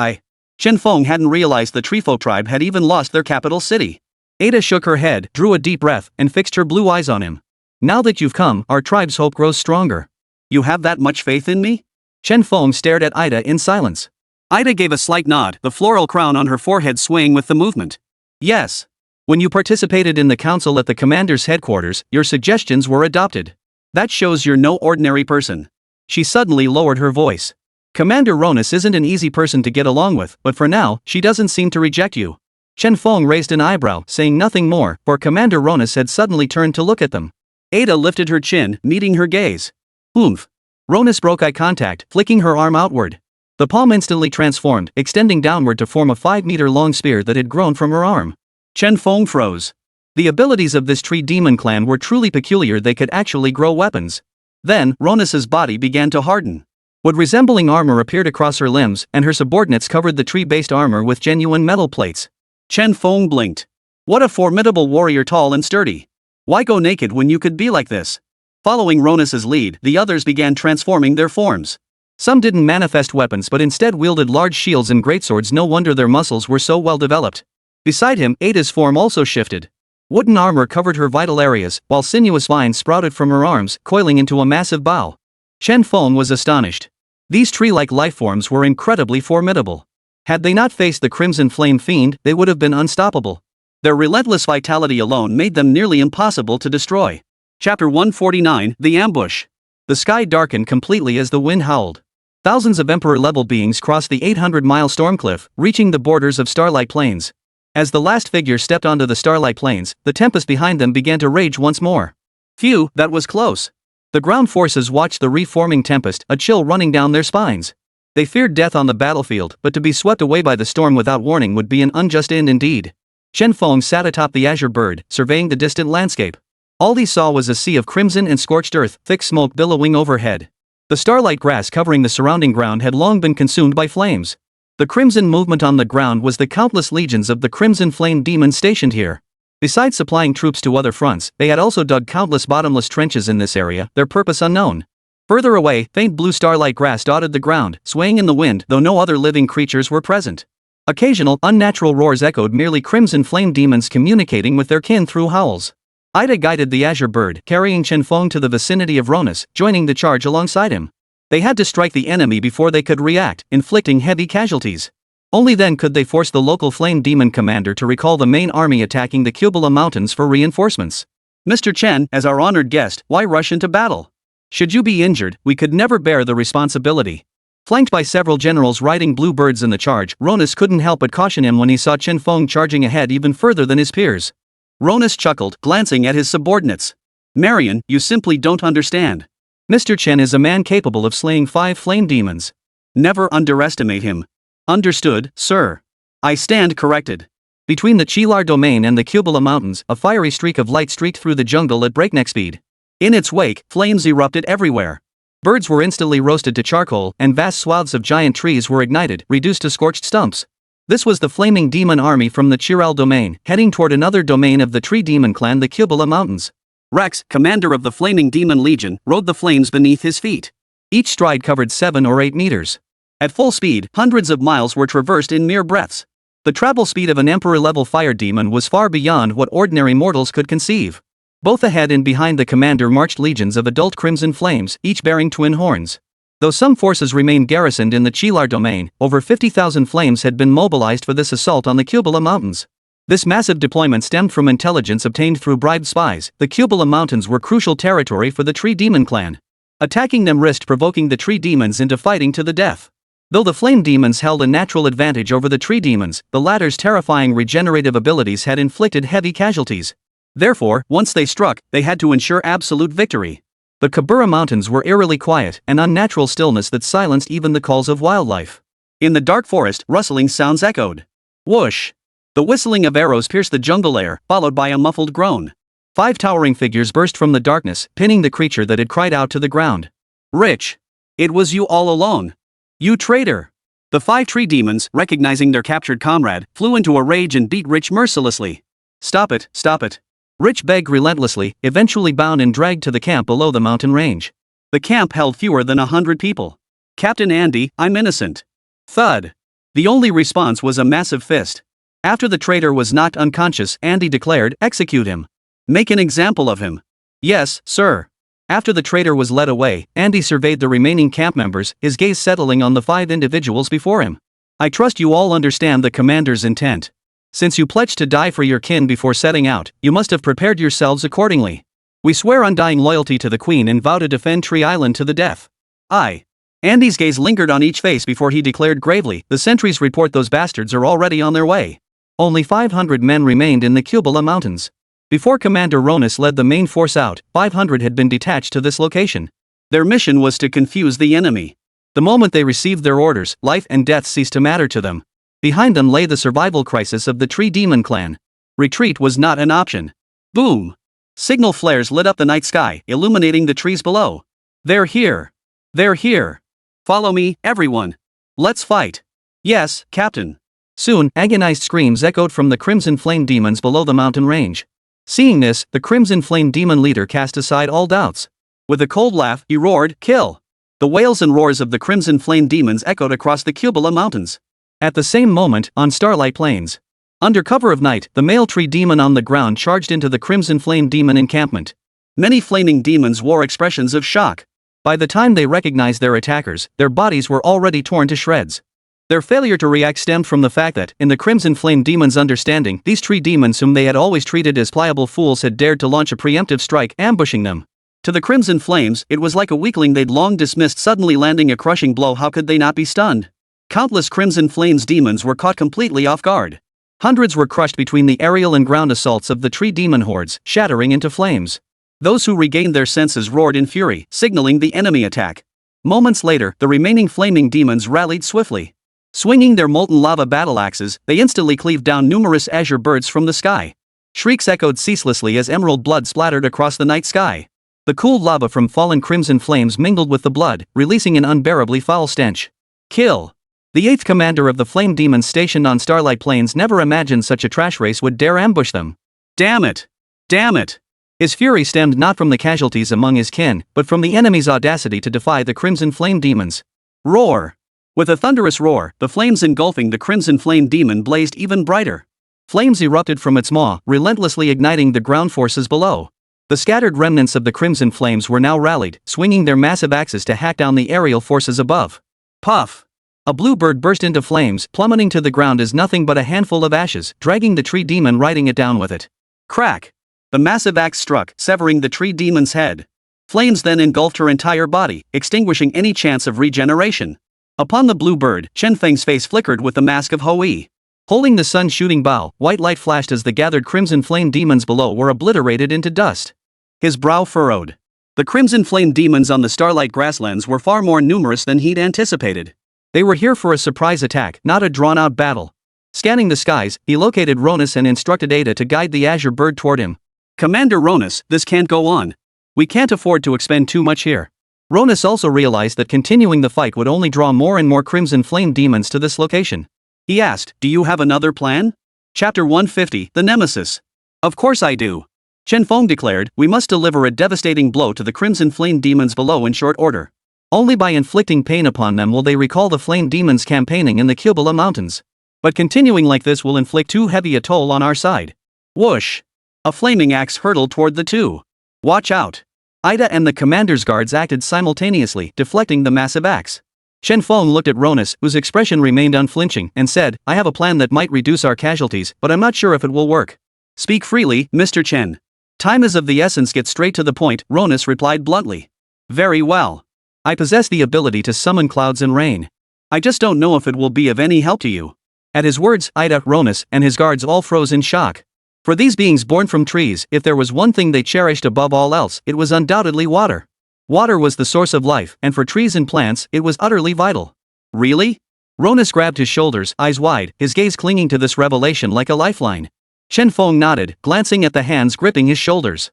Chen Feng hadn't realized the Treefolk tribe had even lost their capital city. Ada shook her head, drew a deep breath, and fixed her blue eyes on him. Now that you've come, our tribe's hope grows stronger. You have that much faith in me? Chen Feng stared at Ida in silence. Ida gave a slight nod, the floral crown on her forehead swaying with the movement. Yes. When you participated in the council at the commander's headquarters, your suggestions were adopted. That shows you're no ordinary person. She suddenly lowered her voice. Commander Ronus isn't an easy person to get along with, but for now, she doesn't seem to reject you. Chen Feng raised an eyebrow, saying nothing more, for Commander Ronus had suddenly turned to look at them. Ada lifted her chin, meeting her gaze. Oomph. Ronus broke eye contact, flicking her arm outward. The palm instantly transformed, extending downward to form a 5-meter-long spear that had grown from her arm. Chen Feng froze. The abilities of this tree demon clan were truly peculiar. They could actually grow weapons. Then, Ronus's body began to harden. Wood resembling armor appeared across her limbs, and her subordinates covered the tree-based armor with genuine metal plates. Chen Feng blinked. What a formidable warrior, tall and sturdy. Why go naked when you could be like this? Following Ronus's lead, the others began transforming their forms. Some didn't manifest weapons but instead wielded large shields and greatswords. No wonder their muscles were so well developed. Beside him, Ada's form also shifted. Wooden armor covered her vital areas, while sinuous vines sprouted from her arms, coiling into a massive bow. Chen Feng was astonished. These tree-like lifeforms were incredibly formidable. Had they not faced the Crimson Flame Fiend, they would have been unstoppable. Their relentless vitality alone made them nearly impossible to destroy. Chapter 149, The Ambush. The sky darkened completely as the wind howled. Thousands of Emperor-level beings crossed the 800-mile storm cliff, reaching the borders of Starlight Plains. As the last figure stepped onto the Starlight Plains, the tempest behind them began to rage once more. Phew, that was close. The ground forces watched the reforming tempest, a chill running down their spines. They feared death on the battlefield, but to be swept away by the storm without warning would be an unjust end indeed. Chen Feng sat atop the azure bird, surveying the distant landscape. All he saw was a sea of crimson and scorched earth, thick smoke billowing overhead. The starlight grass covering the surrounding ground had long been consumed by flames. The crimson movement on the ground was the countless legions of the crimson flame demons stationed here. Besides supplying troops to other fronts, they had also dug countless bottomless trenches in this area, their purpose unknown. Further away, faint blue starlight grass dotted the ground, swaying in the wind, though no other living creatures were present. Occasional, unnatural roars echoed, merely crimson flame demons communicating with their kin through howls. Ida guided the azure bird, carrying Chen Feng to the vicinity of Ronus, joining the charge alongside him. They had to strike the enemy before they could react, inflicting heavy casualties. Only then could they force the local flame demon commander to recall the main army attacking the Kubala Mountains for reinforcements. Mr. Chen, as our honored guest, why rush into battle? Should you be injured, we could never bear the responsibility. Flanked by several generals riding blue birds in the charge, Ronus couldn't help but caution him when he saw Chen Feng charging ahead even further than his peers. Ronus chuckled, glancing at his subordinates. Marion, you simply don't understand. Mr. Chen is a man capable of slaying 5 flame demons. Never underestimate him. Understood, sir. I stand corrected. Between the Chilar domain and the Kubala Mountains, a fiery streak of light streaked through the jungle at breakneck speed. In its wake, flames erupted everywhere. Birds were instantly roasted to charcoal, and vast swaths of giant trees were ignited, reduced to scorched stumps. This was the flaming demon army from the Chiral domain, heading toward another domain of the tree demon clan, the Kubala Mountains. Rex, commander of the Flaming Demon Legion, rode the flames beneath his feet. Each stride covered 7 or 8 meters. At full speed, hundreds of miles were traversed in mere breaths. The travel speed of an Emperor-level fire demon was far beyond what ordinary mortals could conceive. Both ahead and behind the commander marched legions of adult crimson flames, each bearing twin horns. Though some forces remained garrisoned in the Chilar domain, over 50,000 flames had been mobilized for this assault on the Kubala Mountains. This massive deployment stemmed from intelligence obtained through bribed spies. The Kubala Mountains were crucial territory for the Tree Demon clan. Attacking them risked provoking the Tree Demons into fighting to the death. Though the Flame Demons held a natural advantage over the Tree Demons, the latter's terrifying regenerative abilities had inflicted heavy casualties. Therefore, once they struck, they had to ensure absolute victory. The Kabura Mountains were eerily quiet, an unnatural stillness that silenced even the calls of wildlife. In the dark forest, rustling sounds echoed. Whoosh! The whistling of arrows pierced the jungle air, followed by a muffled groan. 5 towering figures burst from the darkness, pinning the creature that had cried out to the ground. Rich! It was you all along. You traitor! The 5 tree demons, recognizing their captured comrade, flew into a rage and beat Rich mercilessly. Stop it, stop it. Rich begged relentlessly, eventually bound and dragged to the camp below the mountain range. The camp held fewer than 100 people. Captain Andy, I'm innocent. Thud. The only response was a massive fist. After the traitor was knocked unconscious, Andy declared, execute him. Make an example of him. Yes, sir. After the traitor was led away, Andy surveyed the remaining camp members, his gaze settling on the 5 individuals before him. I trust you all understand the commander's intent. Since you pledged to die for your kin before setting out, you must have prepared yourselves accordingly. We swear undying loyalty to the Queen and vow to defend Tree Island to the death. Aye. Andy's gaze lingered on each face before he declared gravely, the sentries report those bastards are already on their way. Only 500 men remained in the Kubala Mountains. Before Commander Ronus led the main force out, 500 had been detached to this location. Their mission was to confuse the enemy. The moment they received their orders, life and death ceased to matter to them. Behind them lay the survival crisis of the Tree Demon clan. Retreat was not an option. Boom! Signal flares lit up the night sky, illuminating the trees below. They're here. They're here. Follow me, everyone. Let's fight. Yes, Captain. Soon, agonized screams echoed from the Crimson Flame demons below the mountain range. Seeing this, the Crimson Flame demon leader cast aside all doubts. With a cold laugh, he roared, kill! The wails and roars of the Crimson Flame demons echoed across the Kubala Mountains. At the same moment, on Starlight Plains. Under cover of night, the male tree demon on the ground charged into the Crimson Flame demon encampment. Many flaming demons wore expressions of shock. By the time they recognized their attackers, their bodies were already torn to shreds. Their failure to react stemmed from the fact that, in the Crimson Flame demon's understanding, these tree demons whom they had always treated as pliable fools had dared to launch a preemptive strike, ambushing them. To the Crimson Flames, it was like a weakling they'd long dismissed suddenly landing a crushing blow. How could they not be stunned? Countless Crimson Flames demons were caught completely off guard. Hundreds were crushed between the aerial and ground assaults of the tree demon hordes, shattering into flames. Those who regained their senses roared in fury, signaling the enemy attack. Moments later, the remaining flaming demons rallied swiftly. Swinging their molten lava battle axes, they instantly cleaved down numerous azure birds from the sky. Shrieks echoed ceaselessly as emerald blood splattered across the night sky. The cooled lava from fallen crimson flames mingled with the blood, releasing an unbearably foul stench. Kill! The 8th commander of the flame demons stationed on Starlight Plains never imagined such a trash race would dare ambush them. Damn it! Damn it! His fury stemmed not from the casualties among his kin, but from the enemy's audacity to defy the Crimson Flame demons. Roar! With a thunderous roar, the flames engulfing the Crimson Flame demon blazed even brighter. Flames erupted from its maw, relentlessly igniting the ground forces below. The scattered remnants of the Crimson Flames were now rallied, swinging their massive axes to hack down the aerial forces above. Puff! A blue bird burst into flames, plummeting to the ground as nothing but a handful of ashes, dragging the tree demon riding it down with it. Crack! The massive axe struck, severing the tree demon's head. Flames then engulfed her entire body, extinguishing any chance of regeneration. Upon the blue bird, Chen Feng's face flickered with the mask of Hou. Holding the sun-shooting bow, white light flashed as the gathered Crimson Flame demons below were obliterated into dust. His brow furrowed. The Crimson Flame demons on the Starlight Grasslands were far more numerous than he'd anticipated. They were here for a surprise attack, not a drawn-out battle. Scanning the skies, he located Ronus and instructed Ada to guide the azure bird toward him. Commander Ronus, this can't go on. We can't afford to expend too much here. Ronus also realized that continuing the fight would only draw more and more Crimson Flame demons to this location. He asked, do you have another plan? Chapter 150, The Nemesis. Of course I do. Chen Feng declared, we must deliver a devastating blow to the Crimson Flame demons below in short order. Only by inflicting pain upon them will they recall the flame demons campaigning in the Kubala Mountains. But continuing like this will inflict too heavy a toll on our side. Whoosh! A flaming axe hurtled toward the two. Watch out! Ida and the commander's guards acted simultaneously, deflecting the massive axe. Chen Feng looked at Ronus, whose expression remained unflinching, and said, I have a plan that might reduce our casualties, but I'm not sure if it will work. Speak freely, Mr. Chen. Time is of the essence, get straight to the point, Ronus replied bluntly. Very well. I possess the ability to summon clouds and rain. I just don't know if it will be of any help to you. At his words, Ida, Ronus, and his guards all froze in shock. For these beings born from trees, if there was one thing they cherished above all else, it was undoubtedly water. Water was the source of life, and for trees and plants, it was utterly vital. Really? Ronus grabbed his shoulders, eyes wide, his gaze clinging to this revelation like a lifeline. Chen Feng nodded, glancing at the hands gripping his shoulders.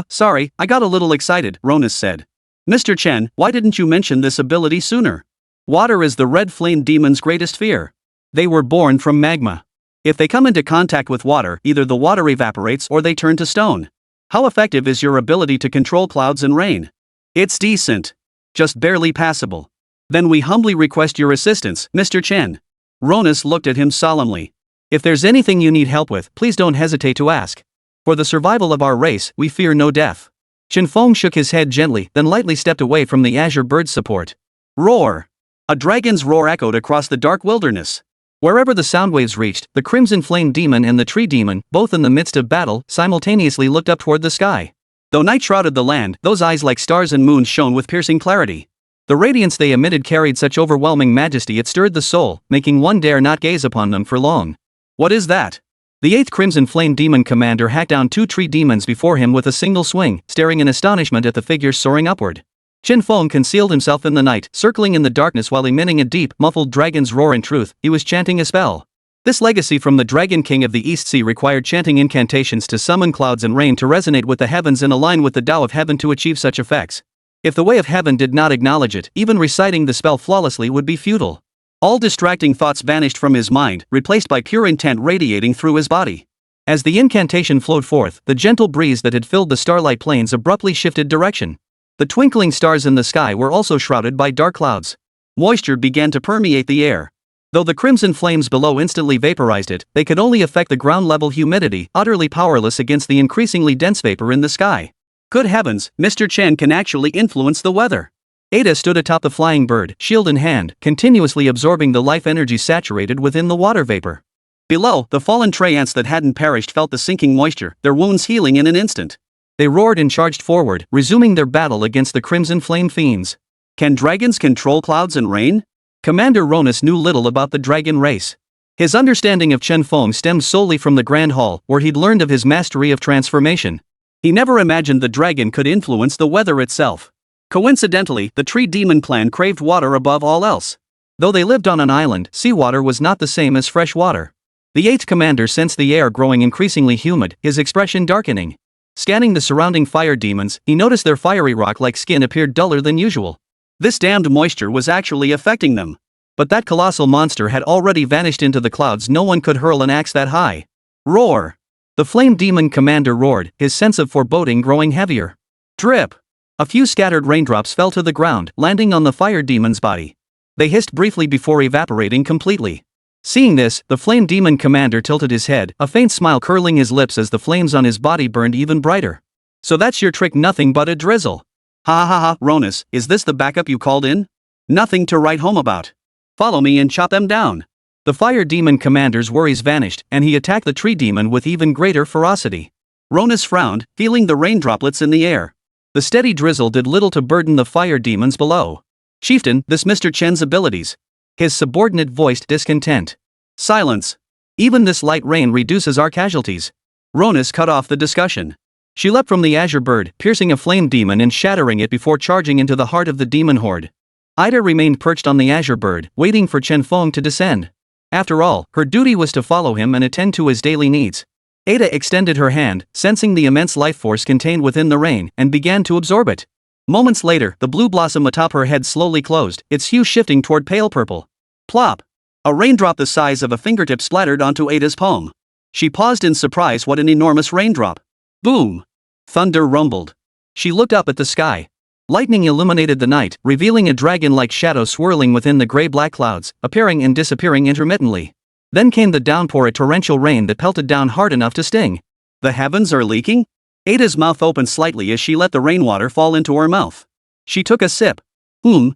Sorry, I got a little excited, Ronus said. Mr. Chen, why didn't you mention this ability sooner? Water is the red flame demon's greatest fear. They were born from magma. If they come into contact with water, either the water evaporates or they turn to stone. How effective is your ability to control clouds and rain? It's decent. Just barely passable. Then we humbly request your assistance, Mr. Chen. Ronus looked at him solemnly. If there's anything you need help with, please don't hesitate to ask. For the survival of our race, we fear no death. Chen Feng shook his head gently, then lightly stepped away from the azure bird's support. Roar! A dragon's roar echoed across the dark wilderness. Wherever the sound waves reached, the crimson flame demon and the tree demon, both in the midst of battle, simultaneously looked up toward the sky. Though night shrouded the land, those eyes like stars and moons shone with piercing clarity. The radiance they emitted carried such overwhelming majesty it stirred the soul, making one dare not gaze upon them for long. What is that? The 8th Crimson Flame Demon Commander hacked down 2 tree demons before him with a single swing, staring in astonishment at the figures soaring upward. Chen Feng concealed himself in the night, circling in the darkness while emitting a deep, muffled dragon's roar. In truth, he was chanting a spell. This legacy from the Dragon King of the East Sea required chanting incantations to summon clouds and rain to resonate with the heavens and align with the Tao of Heaven to achieve such effects. If the Way of Heaven did not acknowledge it, even reciting the spell flawlessly would be futile. All distracting thoughts vanished from his mind, replaced by pure intent radiating through his body. As the incantation flowed forth, the gentle breeze that had filled the starlight plains abruptly shifted direction. The twinkling stars in the sky were also shrouded by dark clouds. Moisture began to permeate the air. Though the crimson flames below instantly vaporized it, they could only affect the ground-level humidity, utterly powerless against the increasingly dense vapor in the sky. Good heavens, Mr. Chen can actually influence the weather. Ada stood atop the flying bird, shield in hand, continuously absorbing the life energy saturated within the water vapor. Below, the fallen tree ants that hadn't perished felt the sinking moisture, their wounds healing in an instant. They roared and charged forward, resuming their battle against the crimson flame fiends. Can dragons control clouds and rain? Commander Ronus knew little about the dragon race. His understanding of Chen Feng stemmed solely from the Grand Hall, where he'd learned of his mastery of transformation. He never imagined the dragon could influence the weather itself. Coincidentally, the tree demon clan craved water above all else. Though they lived on an island, seawater was not the same as fresh water. The 8th commander sensed the air growing increasingly humid, his expression darkening. Scanning the surrounding fire demons, he noticed their fiery rock-like skin appeared duller than usual. This damned moisture was actually affecting them. But that colossal monster had already vanished into the clouds. No one could hurl an axe that high. Roar! The flame demon commander roared, his sense of foreboding growing heavier. Drip! A few scattered raindrops fell to the ground, landing on the fire demon's body. They hissed briefly before evaporating completely. Seeing this, the flame demon commander tilted his head, a faint smile curling his lips as the flames on his body burned even brighter. So that's your trick, nothing but a drizzle. Ha ha ha, Ronus, is this the backup you called in? Nothing to write home about. Follow me and chop them down. The fire demon commander's worries vanished, and he attacked the tree demon with even greater ferocity. Ronus frowned, feeling the rain droplets in the air. The steady drizzle did little to burden the fire demons below. Chieftain, this Mr. Chen's abilities. His subordinate voiced discontent. Silence. Even this light rain reduces our casualties. Ronus cut off the discussion. She leapt from the azure bird, piercing a flame demon and shattering it before charging into the heart of the demon horde. Ida remained perched on the azure bird, waiting for Chen Feng to descend. After all, her duty was to follow him and attend to his daily needs. Ada extended her hand, sensing the immense life force contained within the rain, and began to absorb it. Moments later, the blue blossom atop her head slowly closed, its hue shifting toward pale purple. Plop! A raindrop the size of a fingertip splattered onto Ada's palm. She paused in surprise. What an enormous raindrop! Boom! Thunder rumbled. She looked up at the sky. Lightning illuminated the night, revealing a dragon-like shadow swirling within the gray-black clouds, appearing and disappearing intermittently. Then came the downpour, a torrential rain that pelted down hard enough to sting. The heavens are leaking? Ada's mouth opened slightly as she let the rainwater fall into her mouth. She took a sip.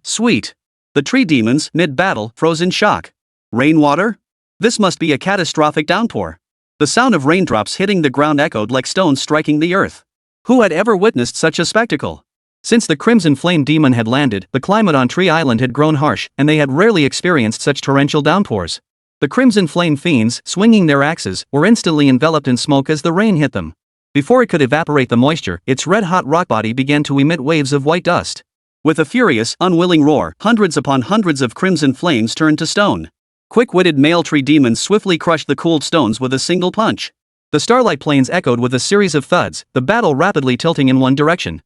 Sweet. The tree demons, mid-battle, froze in shock. Rainwater? This must be a catastrophic downpour. The sound of raindrops hitting the ground echoed like stones striking the earth. Who had ever witnessed such a spectacle? Since the Crimson Flame Demon had landed, the climate on Tree Island had grown harsh, and they had rarely experienced such torrential downpours. The Crimson Flame Fiends, swinging their axes, were instantly enveloped in smoke as the rain hit them. Before it could evaporate the moisture, its red-hot rock body began to emit waves of white dust. With a furious, unwilling roar, hundreds upon hundreds of crimson flames turned to stone. Quick-witted male tree demons swiftly crushed the cooled stones with a single punch. The starlight plains echoed with a series of thuds, the battle rapidly tilting in one direction.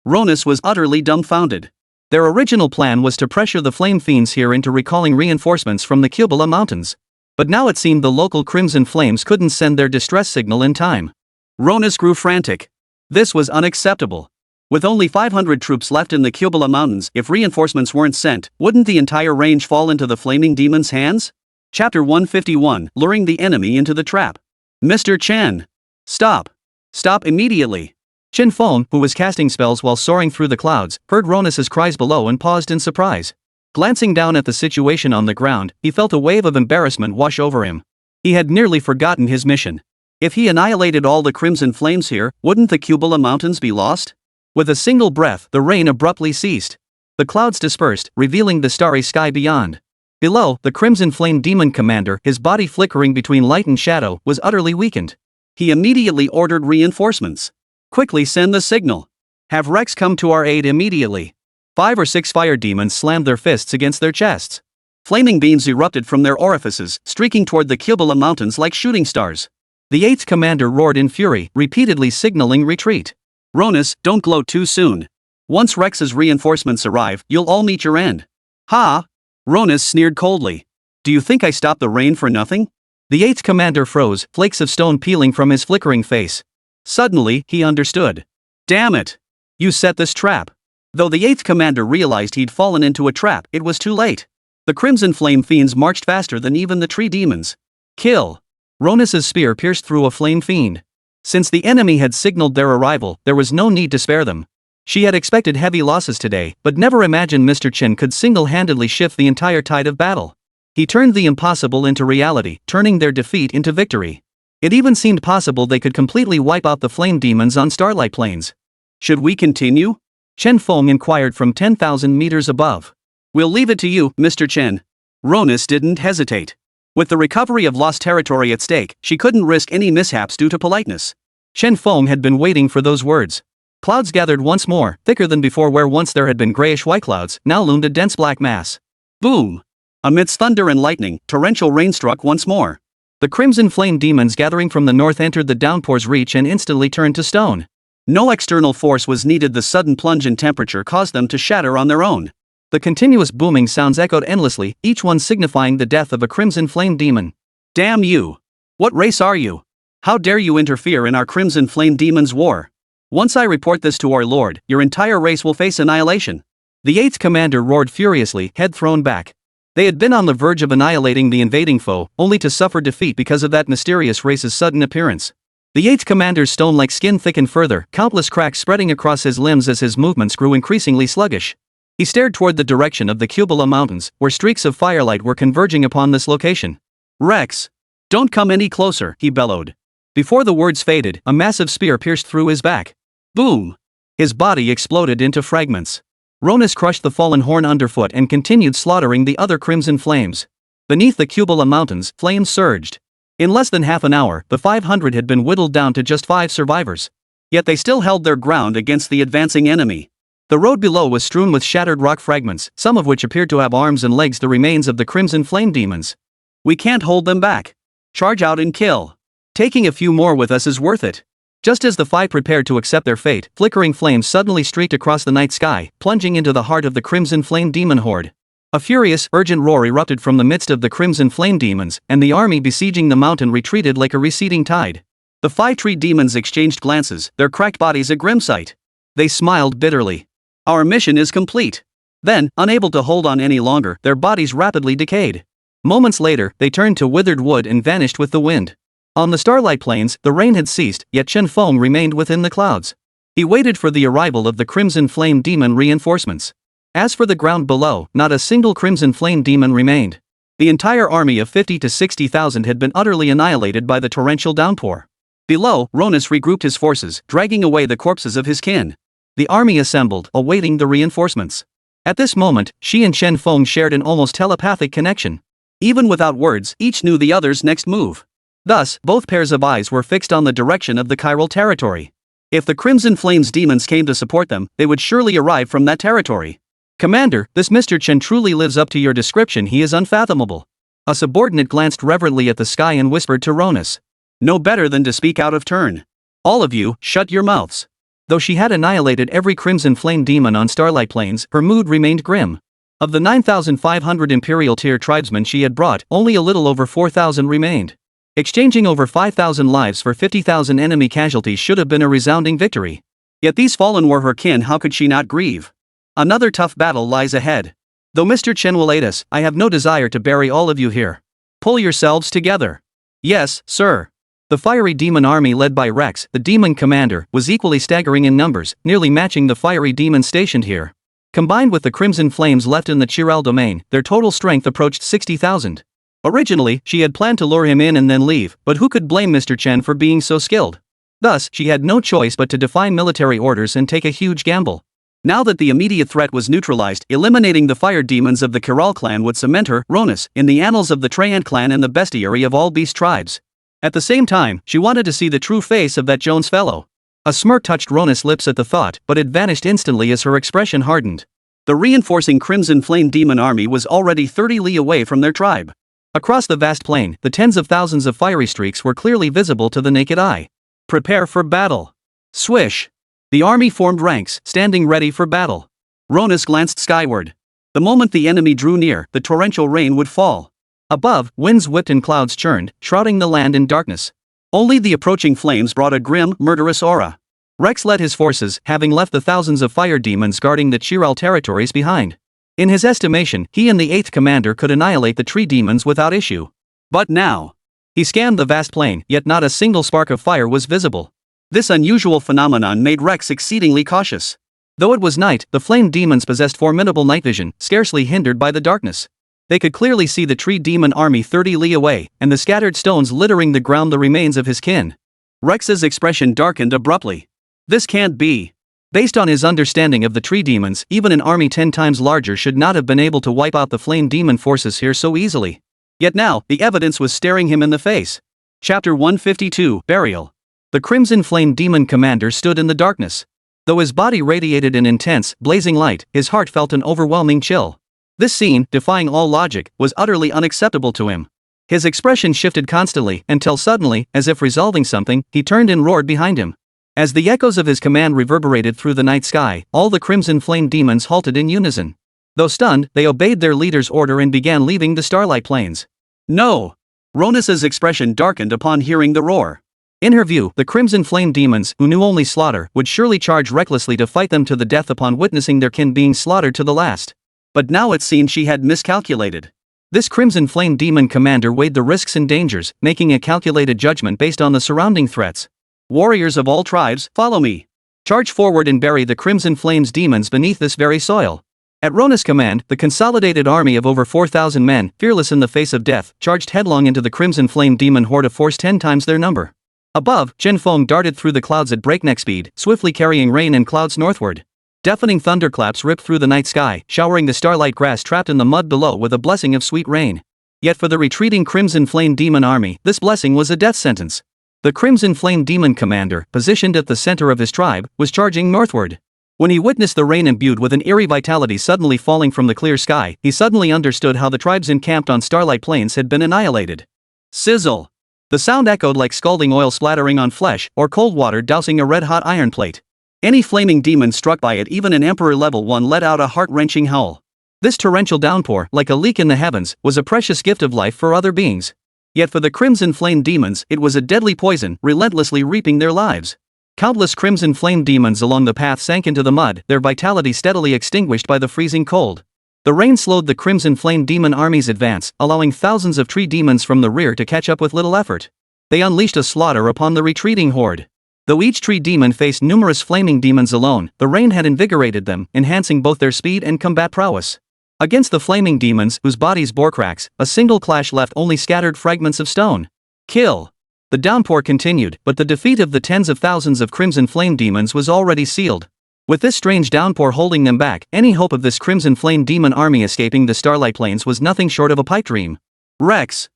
Ronus was utterly dumbfounded. Their original plan was to pressure the flame fiends here into recalling reinforcements from the Kubala Mountains. But now it seemed the local Crimson Flames couldn't send their distress signal in time. Ronus grew frantic. This was unacceptable. With only 500 troops left in the Kubala Mountains, if reinforcements weren't sent, wouldn't the entire range fall into the flaming demon's hands? Chapter 151, Luring the Enemy into the Trap. Mr. Chen! Stop! Stop immediately! Chen Feng, who was casting spells while soaring through the clouds, heard Ronus's cries below and paused in surprise. Glancing down at the situation on the ground, he felt a wave of embarrassment wash over him. He had nearly forgotten his mission. If he annihilated all the Crimson Flames here, wouldn't the Kubala Mountains be lost? With a single breath, the rain abruptly ceased. The clouds dispersed, revealing the starry sky beyond. Below, the Crimson Flame Demon Commander, his body flickering between light and shadow, was utterly weakened. He immediately ordered reinforcements. Quickly send the signal. Have Rex come to our aid immediately. 5 or 6 fire demons slammed their fists against their chests. Flaming beams erupted from their orifices, streaking toward the Kubala Mountains like shooting stars. The 8th commander roared in fury, repeatedly signaling retreat. Ronus, don't gloat too soon. Once Rex's reinforcements arrive, you'll all meet your end. Ha! Ronus sneered coldly. Do you think I stopped the rain for nothing? The 8th commander froze, flakes of stone peeling from his flickering face. Suddenly, he understood. Damn it! You set this trap. Though the 8th commander realized he'd fallen into a trap, it was too late. The Crimson Flame Fiends marched faster than even the tree demons. Kill! Ronus's spear pierced through a flame fiend. Since the enemy had signaled their arrival, there was no need to spare them. She had expected heavy losses today, but never imagined Mr. Chen could single-handedly shift the entire tide of battle. He turned the impossible into reality, turning their defeat into victory. It even seemed possible they could completely wipe out the flame demons on Starlight Plains. Should we continue? Chen Feng inquired from 10,000 meters above. We'll leave it to you, Mr. Chen. Ronus didn't hesitate. With the recovery of lost territory at stake, she couldn't risk any mishaps due to politeness. Chen Feng had been waiting for those words. Clouds gathered once more, thicker than before. Where once there had been grayish-white clouds, now loomed a dense black mass. Boom! Amidst thunder and lightning, torrential rain struck once more. The Crimson Flame demons gathering from the north entered the downpour's reach and instantly turned to stone. No external force was needed. The sudden plunge in temperature caused them to shatter on their own. The continuous booming sounds echoed endlessly, each one signifying the death of a Crimson Flame demon. Damn you! What race are you? How dare you interfere in our Crimson Flame Demon's war? Once I report this to our lord, your entire race will face annihilation. The 8th commander roared furiously, head thrown back. They had been on the verge of annihilating the invading foe, only to suffer defeat because of that mysterious race's sudden appearance. The 8th commander's stone-like skin thickened further, countless cracks spreading across his limbs as his movements grew increasingly sluggish. He stared toward the direction of the Kubala Mountains, where streaks of firelight were converging upon this location. Rex! Don't come any closer, he bellowed. Before the words faded, a massive spear pierced through his back. Boom! His body exploded into fragments. Ronus crushed the fallen horn underfoot and continued slaughtering the other Crimson Flames. Beneath the Kubala Mountains, flames surged. In less than half an hour, the 500 had been whittled down to just 5 survivors. Yet they still held their ground against the advancing enemy. The road below was strewn with shattered rock fragments, some of which appeared to have arms and legs, the remains of the Crimson Flame demons. We can't hold them back. Charge out and kill. Taking a few more with us is worth it. Just as the 5 prepared to accept their fate, flickering flames suddenly streaked across the night sky, plunging into the heart of the Crimson Flame demon horde. A furious, urgent roar erupted from the midst of the Crimson Flame demons, and the army besieging the mountain retreated like a receding tide. The 5 tree demons exchanged glances, their cracked bodies a grim sight. They smiled bitterly. Our mission is complete. Then, unable to hold on any longer, their bodies rapidly decayed. Moments later, they turned to withered wood and vanished with the wind. On the Starlight Plains, the rain had ceased, yet Chen Feng remained within the clouds. He waited for the arrival of the Crimson Flame demon reinforcements. As for the ground below, not a single Crimson Flame demon remained. The entire army of 50 to 60,000 had been utterly annihilated by the torrential downpour. Below, Ronus regrouped his forces, dragging away the corpses of his kin. The army assembled, awaiting the reinforcements. At this moment, she and Chen Feng shared an almost telepathic connection. Even without words, each knew the other's next move. Thus, both pairs of eyes were fixed on the direction of the chiral territory. If the Crimson Flames demons came to support them, they would surely arrive from that territory. Commander, this Mr. Chen truly lives up to your description. He is unfathomable. A subordinate glanced reverently at the sky and whispered to Ronus. No better than to speak out of turn. All of you, shut your mouths. Though she had annihilated every Crimson Flame demon on Starlight Plains, her mood remained grim. Of the 9,500 Imperial tier tribesmen she had brought, only a little over 4,000 remained. Exchanging over 5,000 lives for 50,000 enemy casualties should have been a resounding victory. Yet these fallen were her kin, how could she not grieve? Another tough battle lies ahead. Though Mr. Chen will aid us, I have no desire to bury all of you here. Pull yourselves together. Yes, sir. The fiery demon army led by Rex, the demon commander, was equally staggering in numbers, nearly matching the fiery demons stationed here. Combined with the crimson flames left in the Chiral domain, their total strength approached 60,000. Originally, she had planned to lure him in and then leave, but who could blame Mr. Chen for being so skilled? Thus, she had no choice but to defy military orders and take a huge gamble. Now that the immediate threat was neutralized, eliminating the fire demons of the Chiral clan would cement her, Ronus, in the annals of the Traiant clan and the bestiary of all beast tribes. At the same time, she wanted to see the true face of that Jones fellow. A smirk touched Ronus' lips at the thought, but it vanished instantly as her expression hardened. The reinforcing Crimson Flame demon army was already 30 li away from their tribe. Across the vast plain, the tens of thousands of fiery streaks were clearly visible to the naked eye. Prepare for battle. Swish. The army formed ranks, standing ready for battle. Ronus glanced skyward. The moment the enemy drew near, the torrential rain would fall. Above, winds whipped and clouds churned, shrouding the land in darkness. Only the approaching flames brought a grim, murderous aura. Rex led his forces, having left the thousands of fire demons guarding the Chiral territories behind. In his estimation, he and the 8th commander could annihilate the tree demons without issue. But now, he scanned the vast plain, yet not a single spark of fire was visible. This unusual phenomenon made Rex exceedingly cautious. Though it was night, the flame demons possessed formidable night vision, scarcely hindered by the darkness. They could clearly see the tree demon army 30 li away, and the scattered stones littering the ground, the remains of his kin. Rex's expression darkened abruptly. This can't be. Based on his understanding of the tree demons, even an army 10 times larger should not have been able to wipe out the flame demon forces here so easily. Yet now, the evidence was staring him in the face. Chapter 152, Burial. The Crimson Flame demon commander stood in the darkness. Though his body radiated an intense, blazing light, his heart felt an overwhelming chill. This scene, defying all logic, was utterly unacceptable to him. His expression shifted constantly, until suddenly, as if resolving something, he turned and roared behind him. As the echoes of his command reverberated through the night sky, all the Crimson Flame demons halted in unison. Though stunned, they obeyed their leader's order and began leaving the Starlight Plains. No! Ronus's expression darkened upon hearing the roar. In her view, the Crimson Flame demons, who knew only slaughter, would surely charge recklessly to fight them to the death upon witnessing their kin being slaughtered to the last. But now it seemed she had miscalculated. This Crimson Flame demon commander weighed the risks and dangers, making a calculated judgment based on the surrounding threats. Warriors of all tribes, follow me. Charge forward and bury the Crimson Flame's demons beneath this very soil. At Ronus' command, the consolidated army of over 4,000 men, fearless in the face of death, charged headlong into the Crimson Flame demon horde, a force 10 times their number. Above, Chen Feng darted through the clouds at breakneck speed, swiftly carrying rain and clouds northward. Deafening thunderclaps ripped through the night sky, showering the starlight grass trapped in the mud below with a blessing of sweet rain. Yet for the retreating Crimson Flame demon army, this blessing was a death sentence. The Crimson Flame demon commander, positioned at the center of his tribe, was charging northward. When he witnessed the rain imbued with an eerie vitality suddenly falling from the clear sky, he suddenly understood how the tribes encamped on Starlight Plains had been annihilated. Sizzle! The sound echoed like scalding oil splattering on flesh, or cold water dousing a red-hot iron plate. Any flaming demon struck by it, even an Emperor level 1, let out a heart-wrenching howl. This torrential downpour, like a leak in the heavens, was a precious gift of life for other beings. Yet for the Crimson Flame demons, it was a deadly poison, relentlessly reaping their lives. Countless Crimson Flame demons along the path sank into the mud, their vitality steadily extinguished by the freezing cold. The rain slowed the Crimson Flame demon army's advance, allowing thousands of tree demons from the rear to catch up with little effort. They unleashed a slaughter upon the retreating horde. Though each tree demon faced numerous flaming demons alone, the rain had invigorated them, enhancing both their speed and combat prowess. Against the flaming demons, whose bodies bore cracks, a single clash left only scattered fragments of stone. Kill! The downpour continued, but the defeat of the tens of thousands of Crimson Flame demons was already sealed. With this strange downpour holding them back, any hope of this Crimson Flame demon army escaping the Starlight Plains was nothing short of a pipe dream. Rex,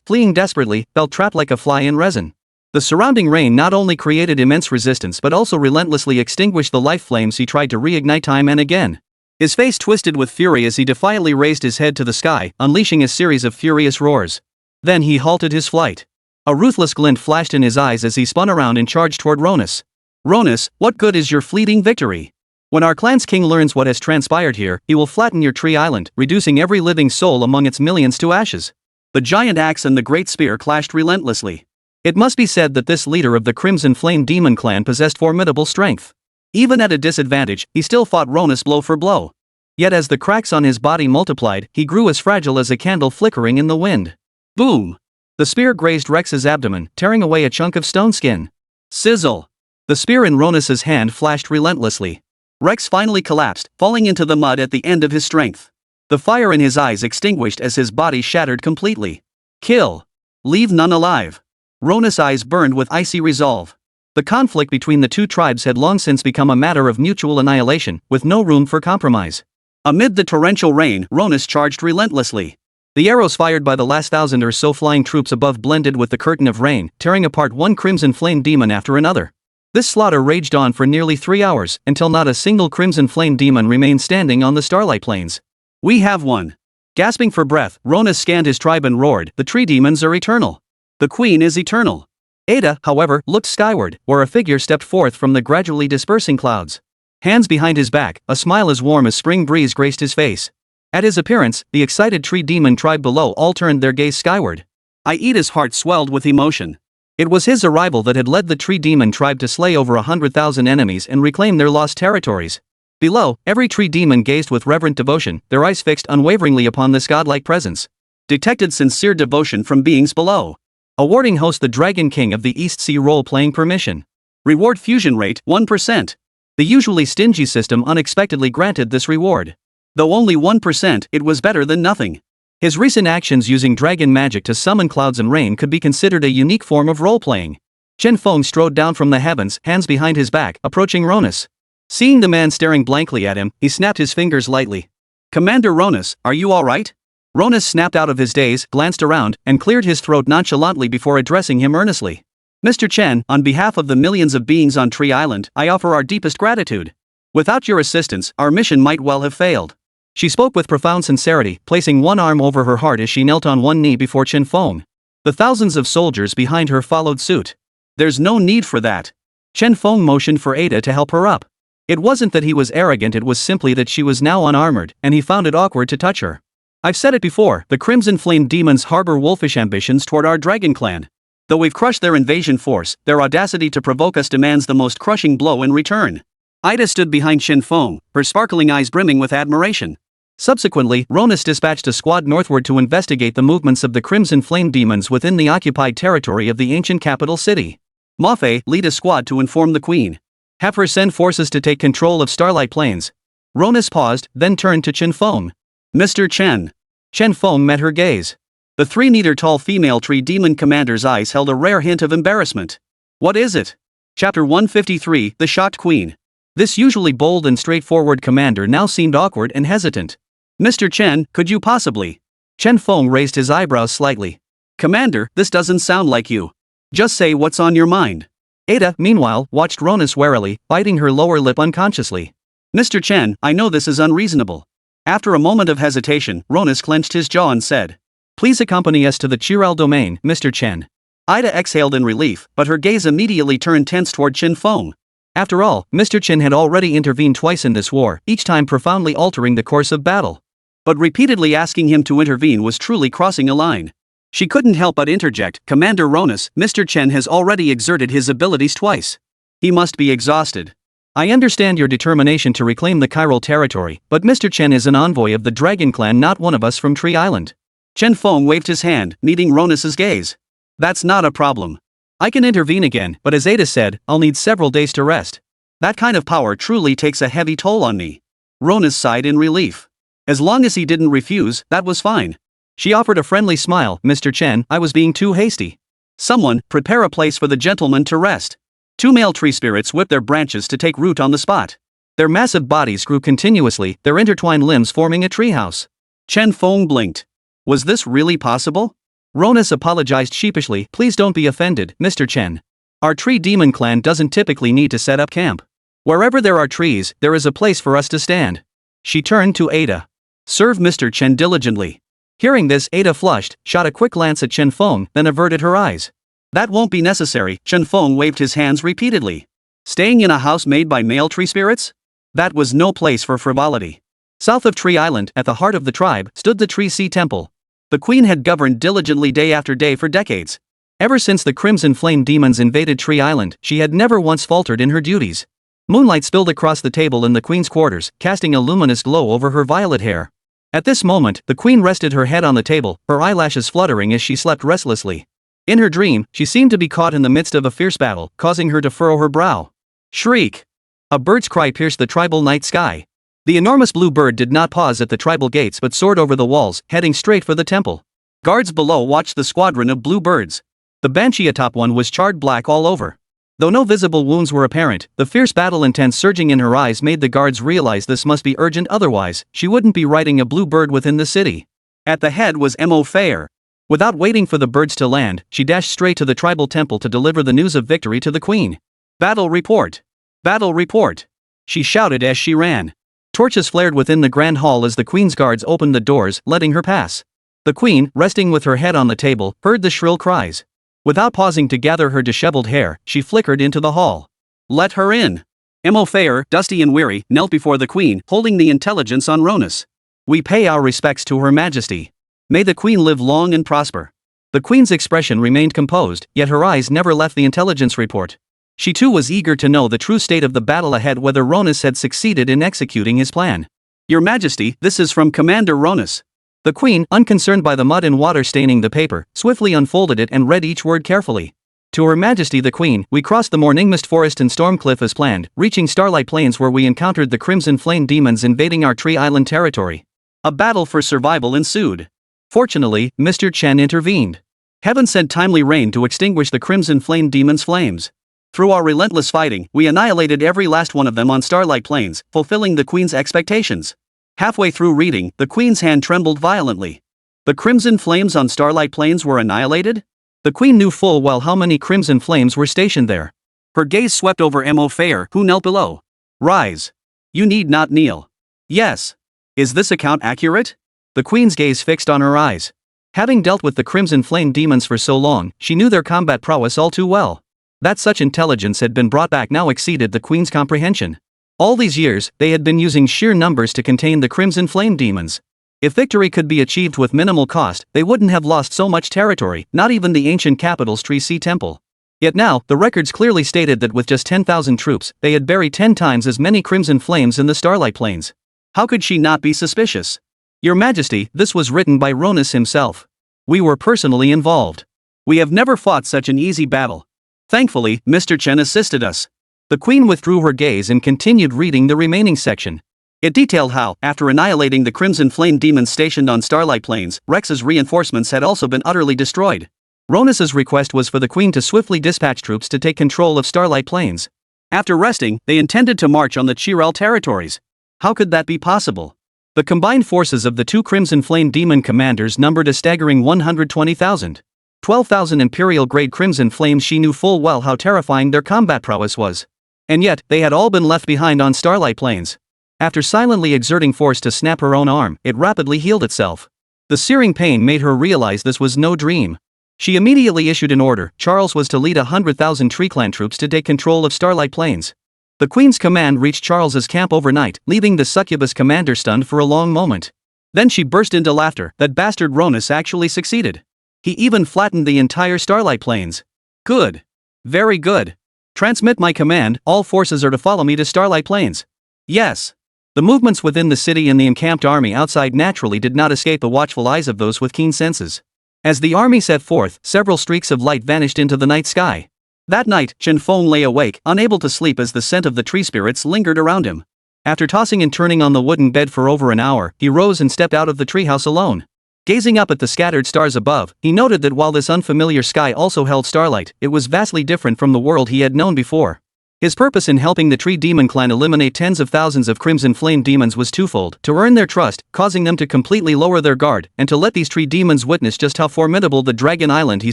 fleeing desperately, felt trapped like a fly in resin. The surrounding rain not only created immense resistance but also relentlessly extinguished the life flames he tried to reignite time and again. His face twisted with fury as he defiantly raised his head to the sky, unleashing a series of furious roars. Then he halted his flight. A ruthless glint flashed in his eyes as he spun around and charged toward Ronus. Ronus, what good is your fleeting victory? When our clan's king learns what has transpired here, he will flatten your tree island, reducing every living soul among its millions to ashes. The giant axe and the great spear clashed relentlessly. It must be said that this leader of the Crimson Flame Demon clan possessed formidable strength. Even at a disadvantage, he still fought Ronus blow for blow. Yet as the cracks on his body multiplied, he grew as fragile as a candle flickering in the wind. Boom! The spear grazed Rex's abdomen, tearing away a chunk of stone skin. Sizzle! The spear in Ronus's hand flashed relentlessly. Rex finally collapsed, falling into the mud at the end of his strength. The fire in his eyes extinguished as his body shattered completely. Kill! Leave none alive. Ronus' eyes burned with icy resolve. The conflict between the two tribes had long since become a matter of mutual annihilation, with no room for compromise. Amid the torrential rain, Ronus charged relentlessly. The arrows fired by the last 1,000 or so flying troops above blended with the curtain of rain, tearing apart one Crimson Flame Demon after another. This slaughter raged on for nearly 3 hours, until not a single Crimson Flame Demon remained standing on the Starlight Plains. We have won. Gasping for breath, Ronus scanned his tribe and roared, the tree demons are eternal. The queen is eternal. Ada, however, looked skyward, where a figure stepped forth from the gradually dispersing clouds. Hands behind his back, a smile as warm as spring breeze graced his face. At his appearance, the excited tree demon tribe below all turned their gaze skyward. Aida's heart swelled with emotion. It was his arrival that had led the tree demon tribe to slay over 100,000 enemies and reclaim their lost territories. Below, every tree demon gazed with reverent devotion, their eyes fixed unwaveringly upon this godlike presence. Detected sincere devotion from beings below. Awarding host the Dragon King of the East Sea role-playing permission. Reward fusion rate, 1%. The usually stingy system unexpectedly granted this reward. Though only 1%, it was better than nothing. His recent actions using dragon magic to summon clouds and rain could be considered a unique form of role-playing. Chen Feng strode down from the heavens, hands behind his back, approaching Ronus. Seeing the man staring blankly at him, he snapped his fingers lightly. Commander Ronus, are you alright? Ronus snapped out of his daze, glanced around, and cleared his throat nonchalantly before addressing him earnestly. Mr. Chen, on behalf of the millions of beings on Tree Island, I offer our deepest gratitude. Without your assistance, our mission might well have failed. She spoke with profound sincerity, placing one arm over her heart as she knelt on one knee before Chen Feng. The thousands of soldiers behind her followed suit. There's no need for that. Chen Feng motioned for Ada to help her up. It wasn't that he was arrogant, it was simply that she was now unarmored, and he found it awkward to touch her. I've said it before, the Crimson Flame Demons harbor wolfish ambitions toward our dragon clan. Though we've crushed their invasion force, their audacity to provoke us demands the most crushing blow in return. Ida stood behind Chen Feng, her sparkling eyes brimming with admiration. Subsequently, Ronus dispatched a squad northward to investigate the movements of the Crimson Flame Demons within the occupied territory of the ancient capital city. Mafe, lead a squad to inform the queen. Have her send forces to take control of Starlight Plains. Ronus paused, then turned to Chen Feng. Mr. Chen. Chen Feng met her gaze. The 3-meter-tall female tree demon commander's eyes held a rare hint of embarrassment. What is it? Chapter 153, The Shocked Queen. This usually bold and straightforward commander now seemed awkward and hesitant. Mr. Chen, could you possibly? Chen Feng raised his eyebrows slightly. Commander, this doesn't sound like you. Just say what's on your mind. Ada, meanwhile, watched Ronus warily, biting her lower lip unconsciously. Mr. Chen, I know this is unreasonable. After a moment of hesitation, Ronus clenched his jaw and said, Please accompany us to the Chiral domain, Mr. Chen. Ida exhaled in relief, but her gaze immediately turned tense toward Chen Feng. After all, Mr. Chen had already intervened twice in this war, each time profoundly altering the course of battle. But repeatedly asking him to intervene was truly crossing a line. She couldn't help but interject, Commander Ronus, Mr. Chen has already exerted his abilities twice. He must be exhausted. I understand your determination to reclaim the Chiral territory, but Mr. Chen is an envoy of the Dragon Clan, not one of us from Tree Island. Chen Feng waved his hand, meeting Ronus's gaze. That's not a problem. I can intervene again, but as Ada said, I'll need several days to rest. That kind of power truly takes a heavy toll on me. Ronus sighed in relief. As long as he didn't refuse, that was fine. She offered a friendly smile, Mr. Chen, I was being too hasty. Someone, prepare a place for the gentleman to rest. 2 male tree spirits whipped their branches to take root on the spot. Their massive bodies grew continuously, their intertwined limbs forming a treehouse. Chen Feng blinked. Was this really possible? Ronus apologized sheepishly, please don't be offended, Mr. Chen. Our tree demon clan doesn't typically need to set up camp. Wherever there are trees, there is a place for us to stand. She turned to Ada. Serve Mr. Chen diligently. Hearing this, Ada flushed, shot a quick glance at Chen Feng, then averted her eyes. That won't be necessary, Chen Feng waved his hands repeatedly. Staying in a house made by male tree spirits? That was no place for frivolity. South of Tree Island, at the heart of the tribe, stood the Tree Sea Temple. The queen had governed diligently day after day for decades. Ever since the Crimson Flame demons invaded Tree Island, she had never once faltered in her duties. Moonlight spilled across the table in the queen's quarters, casting a luminous glow over her violet hair. At this moment, the queen rested her head on the table, her eyelashes fluttering as she slept restlessly. In her dream, she seemed to be caught in the midst of a fierce battle, causing her to furrow her brow. Shriek! A bird's cry pierced the tribal night sky. The enormous blue bird did not pause at the tribal gates but soared over the walls, heading straight for the temple. Guards below watched the squadron of blue birds. The banshee atop one was charred black all over. Though no visible wounds were apparent, the fierce battle intent surging in her eyes made the guards realize this must be urgent, otherwise, she wouldn't be riding a blue bird within the city. At the head was Mo Fair. Without waiting for the birds to land, she dashed straight to the tribal temple to deliver the news of victory to the queen. Battle report! Battle report! She shouted as she ran. Torches flared within the grand hall as the queen's guards opened the doors, letting her pass. The queen, resting with her head on the table, heard the shrill cries. Without pausing to gather her disheveled hair, she flickered into the hall. Let her in! Mo Fair, dusty and weary, knelt before the queen, holding the intelligence on Ronus. We pay our respects to Her Majesty. May the queen live long and prosper. The queen's expression remained composed, yet her eyes never left the intelligence report. She too was eager to know the true state of the battle ahead, whether Ronus had succeeded in executing his plan. Your Majesty, this is from Commander Ronus. The queen, unconcerned by the mud and water staining the paper, swiftly unfolded it and read each word carefully. To Her Majesty the Queen, we crossed the Morning Mist Forest and Stormcliff as planned, reaching Starlight Plains where we encountered the Crimson Flame demons invading our Tree Island territory. A battle for survival ensued. Fortunately, Mr. Chen intervened. Heaven sent timely rain to extinguish the Crimson Flame demons' flames. Through our relentless fighting, we annihilated every last one of them on Starlight Plains, fulfilling the Queen's expectations. Halfway through reading, the Queen's hand trembled violently. The Crimson Flames on Starlight Plains were annihilated? The Queen knew full well how many Crimson Flames were stationed there. Her gaze swept over Mo Fair, who knelt below. Rise. You need not kneel. Yes. Is this account accurate? The Queen's gaze fixed on her eyes. Having dealt with the Crimson Flame demons for so long, she knew their combat prowess all too well. That such intelligence had been brought back now exceeded the Queen's comprehension. All these years, they had been using sheer numbers to contain the Crimson Flame demons. If victory could be achieved with minimal cost, they wouldn't have lost so much territory, not even the ancient capital's Tree Sea Temple. Yet now, the records clearly stated that with just 10,000 troops, they had buried 10 times as many Crimson Flames in the Starlight Plains. How could she not be suspicious? Your Majesty, this was written by Ronus himself. We were personally involved. We have never fought such an easy battle. Thankfully, Mr. Chen assisted us. The Queen withdrew her gaze and continued reading the remaining section. It detailed how, after annihilating the Crimson Flame demons stationed on Starlight Plains, Rex's reinforcements had also been utterly destroyed. Ronus's request was for the Queen to swiftly dispatch troops to take control of Starlight Plains. After resting, they intended to march on the Chirel territories. How could that be possible? The combined forces of the two Crimson Flame demon commanders numbered a staggering 120,000. 12,000 Imperial-grade Crimson Flames. She knew full well how terrifying their combat prowess was. And yet, they had all been left behind on Starlight Plains. After silently exerting force to snap her own arm, it rapidly healed itself. The searing pain made her realize this was no dream. She immediately issued an order. Charles was to lead 100,000 Tree Clan troops to take control of Starlight Plains. The Queen's command reached Charles's camp overnight, leaving the succubus commander stunned for a long moment. Then she burst into laughter. That bastard Ronus actually succeeded. He even flattened the entire Starlight Plains. Good. Very good. Transmit my command. All forces are to follow me to Starlight Plains. Yes. The movements within the city and the encamped army outside naturally did not escape the watchful eyes of those with keen senses. As the army set forth, several streaks of light vanished into the night sky. That night, Chen Feng lay awake, unable to sleep as the scent of the tree spirits lingered around him. After tossing and turning on the wooden bed for over an hour, he rose and stepped out of the treehouse alone. Gazing up at the scattered stars above, he noted that while this unfamiliar sky also held starlight, it was vastly different from the world he had known before. His purpose in helping the Tree Demon clan eliminate tens of thousands of Crimson Flame demons was twofold: to earn their trust, causing them to completely lower their guard, and to let these Tree Demons witness just how formidable the Dragon Island he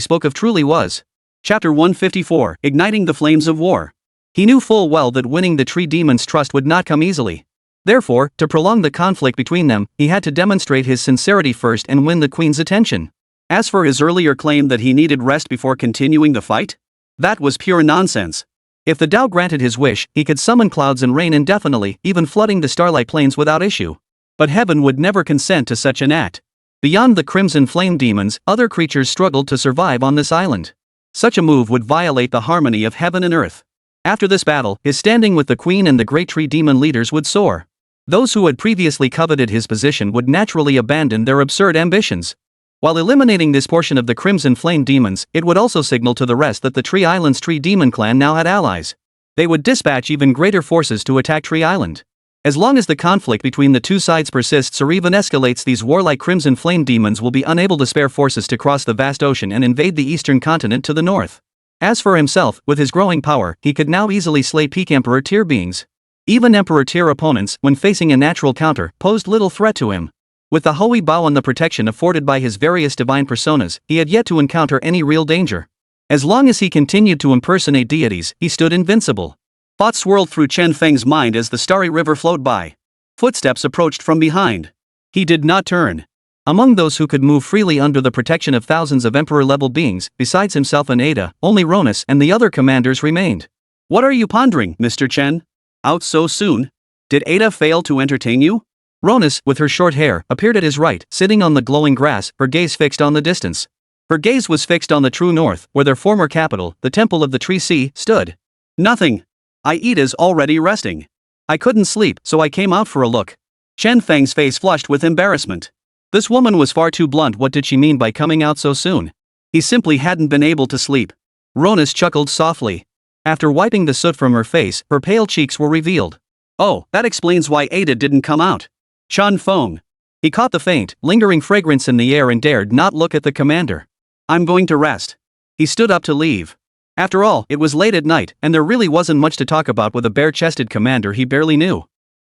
spoke of truly was. Chapter 154, Igniting the Flames of War. He knew full well that winning the Tree Demons' trust would not come easily. Therefore, to prolong the conflict between them, he had to demonstrate his sincerity first and win the Queen's attention. As for his earlier claim that he needed rest before continuing the fight, that was pure nonsense. If the Tao granted his wish, he could summon clouds and rain indefinitely, even flooding the starlight plains without issue. But heaven would never consent to such an act. Beyond the crimson flame demons, other creatures struggled to survive on this island. Such a move would violate the harmony of heaven and earth. After this battle, his standing with the queen and the great tree demon leaders would soar. Those who had previously coveted his position would naturally abandon their absurd ambitions. While eliminating this portion of the Crimson Flame demons, it would also signal to the rest that the Tree Island's Tree Demon clan now had allies. They would dispatch even greater forces to attack Tree Island. As long as the conflict between the two sides persists or even escalates, these warlike Crimson Flame demons will be unable to spare forces to cross the vast ocean and invade the eastern continent to the north. As for himself, with his growing power, he could now easily slay peak Emperor tier beings. Even Emperor tier opponents, when facing a natural counter, posed little threat to him. With the Holy Bow and the protection afforded by his various divine personas, he had yet to encounter any real danger. As long as he continued to impersonate deities, he stood invincible. Thoughts swirled through Chen Feng's mind as the starry river flowed by. Footsteps approached from behind. He did not turn. Among those who could move freely under the protection of thousands of Emperor-level beings, besides himself and Ada, only Ronus and the other commanders remained. What are you pondering, Mr. Chen? Out so soon? Did Ada fail to entertain you? Ronus, with her short hair, appeared at his right, sitting on the glowing grass, her gaze fixed on the distance. Her gaze was fixed on the true north, where their former capital, the Temple of the Tree Sea, stood. Nothing. Aida's already resting. I couldn't sleep, so I came out for a look. Chen Feng's face flushed with embarrassment. This woman was far too blunt. What did she mean by coming out so soon? He simply hadn't been able to sleep. Ronus chuckled softly. After wiping the soot from her face, her pale cheeks were revealed. Oh, that explains why Ada didn't come out. Chen Feng. He caught the faint, lingering fragrance in the air and dared not look at the commander. I'm going to rest. He stood up to leave. After all, it was late at night, and there really wasn't much to talk about with a bare-chested commander he barely knew.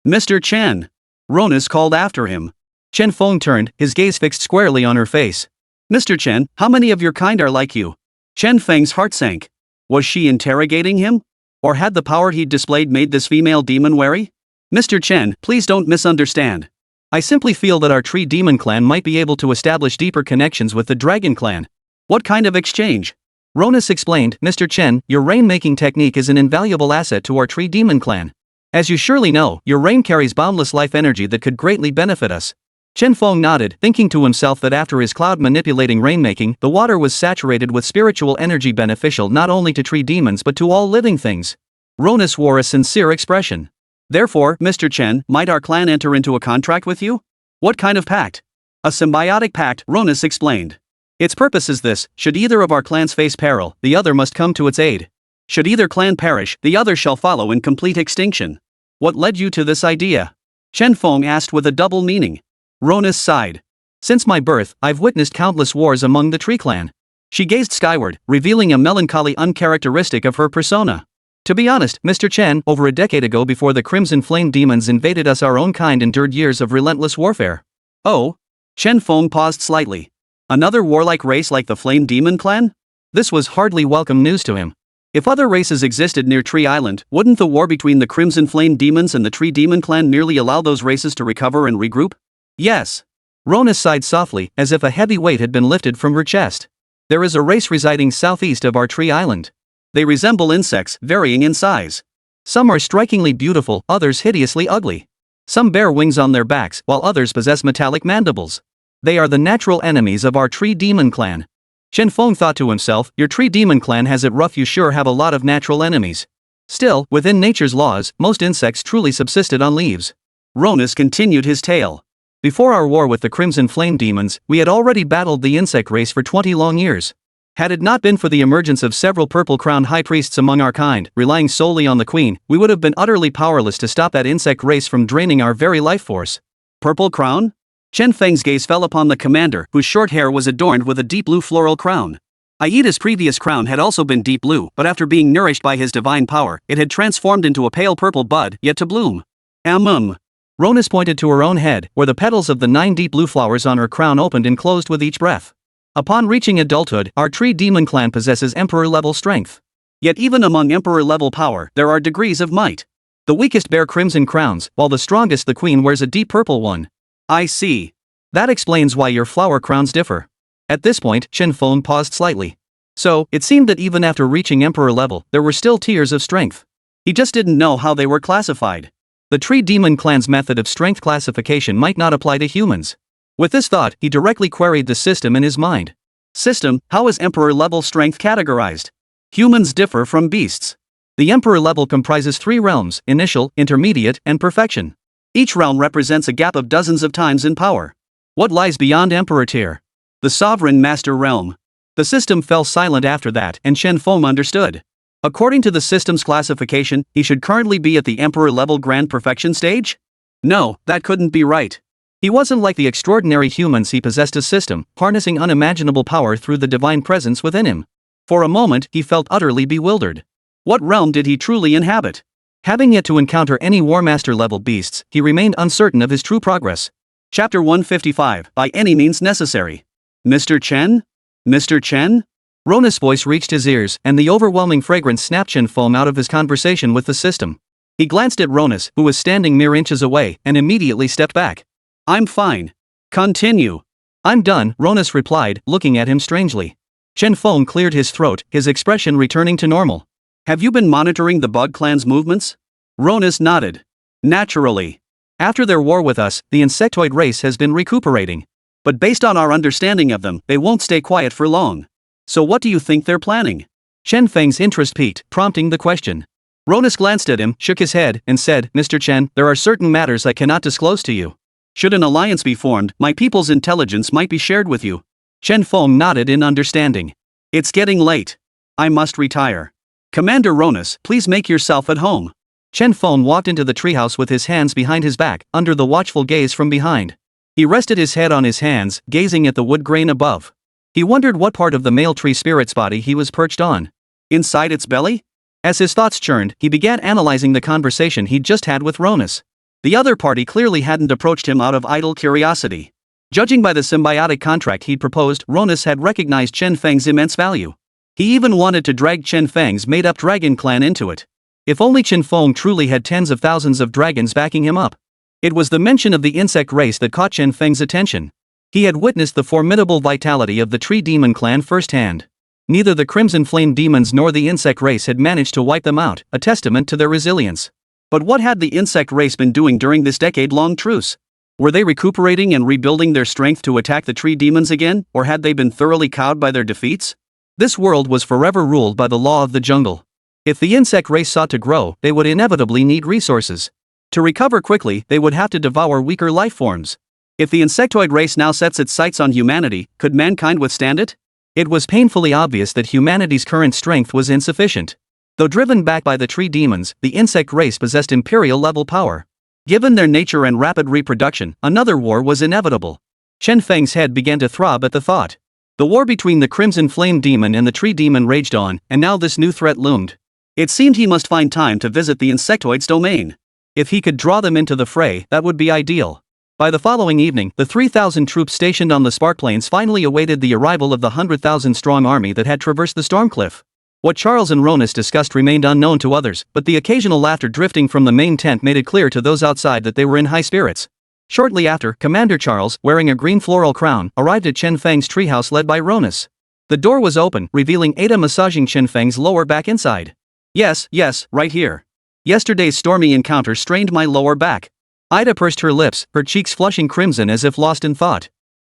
Mr. Chen. Ronus called after him. Chen Feng turned, his gaze fixed squarely on her face. Mr. Chen, how many of your kind are like you? Chen Feng's heart sank. Was she interrogating him? Or had the power he'd displayed made this female demon wary? Mr. Chen, please don't misunderstand. I simply feel that our Tree Demon clan might be able to establish deeper connections with the Dragon clan. What kind of exchange? Ronus explained, Mr. Chen, your rain-making technique is an invaluable asset to our Tree Demon clan. As you surely know, your rain carries boundless life energy that could greatly benefit us. Chen Feng nodded, thinking to himself that after his cloud-manipulating rainmaking, the water was saturated with spiritual energy beneficial not only to tree demons but to all living things. Ronus wore a sincere expression. Therefore, Mr. Chen, might our clan enter into a contract with you? What kind of pact? A symbiotic pact, Ronus explained. Its purpose is this: should either of our clans face peril, the other must come to its aid. Should either clan perish, the other shall follow in complete extinction. What led you to this idea? Chen Feng asked with a double meaning. Ronus sighed. Since my birth, I've witnessed countless wars among the Tree clan. She gazed skyward, revealing a melancholy uncharacteristic of her persona. To be honest, Mr. Chen, over a decade ago before the Crimson Flame demons invaded us, our own kind endured years of relentless warfare. Oh? Chen Feng paused slightly. Another warlike race like the Flame Demon clan? This was hardly welcome news to him. If other races existed near Tree Island, wouldn't the war between the Crimson Flame demons and the Tree Demon clan merely allow those races to recover and regroup? Yes. Ronus sighed softly, as if a heavy weight had been lifted from her chest. There is a race residing southeast of our Tree Island. They resemble insects, varying in size. Some are strikingly beautiful, others hideously ugly. Some bear wings on their backs, while others possess metallic mandibles. They are the natural enemies of our Tree Demon clan. Chen Feng thought to himself, your Tree Demon clan has it rough. You sure have a lot of natural enemies. Still, within nature's laws, most insects truly subsisted on leaves. Ronus continued his tale. Before our war with the Crimson Flame demons, we had already battled the insect race for 20 long years. Had it not been for the emergence of several purple-crowned high priests among our kind, relying solely on the queen, we would have been utterly powerless to stop that insect race from draining our very life force. Purple crown? Chen Feng's gaze fell upon the commander, whose short hair was adorned with a deep blue floral crown. Aida's previous crown had also been deep blue, but after being nourished by his divine power, it had transformed into a pale purple bud, yet to bloom. Ronus pointed to her own head, where the petals of the 9 deep blue flowers on her crown opened and closed with each breath. Upon reaching adulthood, our Tree Demon clan possesses Emperor-level strength. Yet even among Emperor-level power, there are degrees of might. The weakest bear crimson crowns, while the strongest, the queen, wears a deep purple one. I see. That explains why your flower crowns differ. At this point, Chen Feng paused slightly. So, it seemed that even after reaching Emperor level, there were still tiers of strength. He just didn't know how they were classified. The Tree Demon clan's method of strength classification might not apply to humans. With this thought, he directly queried the system in his mind. System, how is Emperor level strength categorized? Humans differ from beasts. The Emperor level comprises 3 realms: initial, intermediate, and perfection. Each realm represents a gap of dozens of times in power. What lies beyond Emperor tier? The Sovereign Master realm. The system fell silent after that, and Shen Feng understood. According to the system's classification, he should currently be at the Emperor level Grand Perfection stage? No, that couldn't be right. He wasn't like the extraordinary humans. He possessed a system, harnessing unimaginable power through the divine presence within him. For a moment, he felt utterly bewildered. What realm did he truly inhabit? Having yet to encounter any War Master level beasts, he remained uncertain of his true progress. Chapter 155, By Any Means Necessary. Mr. Chen? Mr. Chen? Rona's voice reached his ears, and the overwhelming fragrance snapped Shen Feng out of his conversation with the system. He glanced at Ronas, who was standing mere inches away, and immediately stepped back. I'm fine. Continue. I'm done, Ronas replied, looking at him strangely. Shen Feng cleared his throat, his expression returning to normal. Have you been monitoring the Bug Clan's movements? Ronas nodded. Naturally. After their war with us, the insectoid race has been recuperating. But based on our understanding of them, they won't stay quiet for long. So what do you think they're planning? Shen Feng's interest piqued, prompting the question. Ronas glanced at him, shook his head, and said, Mr. Chen, there are certain matters I cannot disclose to you. Should an alliance be formed, my people's intelligence might be shared with you. Shen Feng nodded in understanding. It's getting late. I must retire. Commander Ronas, please make yourself at home. Shen Feng walked into the treehouse with his hands behind his back, under the watchful gaze from behind. He rested his head on his hands, gazing at the wood grain above. He wondered what part of the male tree spirit's body he was perched on. Inside its belly? As his thoughts churned, he began analyzing the conversation he'd just had with Ronas. The other party clearly hadn't approached him out of idle curiosity. Judging by the symbiotic contract he'd proposed, Ronas had recognized Chen Feng's immense value. He even wanted to drag Chen Feng's made-up dragon clan into it. If only Chen Feng truly had tens of thousands of dragons backing him up. It was the mention of the insect race that caught Chen Feng's attention. He had witnessed the formidable vitality of the Tree Demon clan firsthand. Neither the Crimson Flame demons nor the insect race had managed to wipe them out, a testament to their resilience. But what had the insect race been doing during this decade-long truce? Were they recuperating and rebuilding their strength to attack the tree demons again, or had they been thoroughly cowed by their defeats? This world was forever ruled by the law of the jungle. If the insect race sought to grow, they would inevitably need resources. To recover quickly, they would have to devour weaker life forms. If the insectoid race now sets its sights on humanity, could mankind withstand it? It was painfully obvious that humanity's current strength was insufficient. Though driven back by the tree demons, the insect race possessed imperial-level power. Given their nature and rapid reproduction, another war was inevitable. Chen Feng's head began to throb at the thought. The war between the Crimson Flame Demon and the Tree Demon raged on, and now this new threat loomed. It seemed he must find time to visit the insectoid's domain. If he could draw them into the fray, that would be ideal. By the following evening, the 3,000 troops stationed on the Spark Plains finally awaited the arrival of the 100,000-strong army that had traversed the Stormcliff. What Charles and Ronas discussed remained unknown to others, but the occasional laughter drifting from the main tent made it clear to those outside that they were in high spirits. Shortly after, Commander Charles, wearing a green floral crown, arrived at Chen Feng's treehouse led by Ronas. The door was open, revealing Ada massaging Chen Feng's lower back inside. Yes, right here. Yesterday's stormy encounter strained my lower back. Ida pursed her lips, her cheeks flushing crimson as if lost in thought.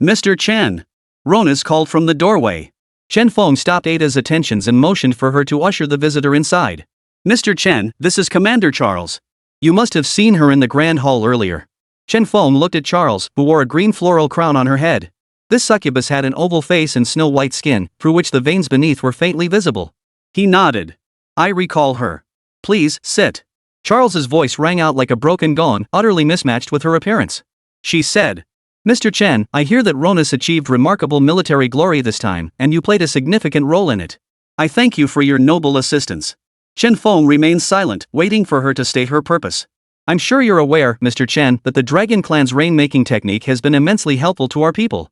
Mr. Chen. Ronas called from the doorway. Chen Feng stopped Ada's attentions and motioned for her to usher the visitor inside. Mr. Chen, this is Commander Charles. You must have seen her in the Grand Hall earlier. Chen Feng looked at Charles, who wore a green floral crown on her head. This succubus had an oval face and snow-white skin, through which the veins beneath were faintly visible. He nodded. I recall her. Please, sit. Charles's voice rang out like a broken gong, utterly mismatched with her appearance. She said. Mr. Chen, I hear that Ronas achieved remarkable military glory this time, and you played a significant role in it. I thank you for your noble assistance. Chen Feng remained silent, waiting for her to state her purpose. I'm sure you're aware, Mr. Chen, that the Dragon Clan's rain-making technique has been immensely helpful to our people.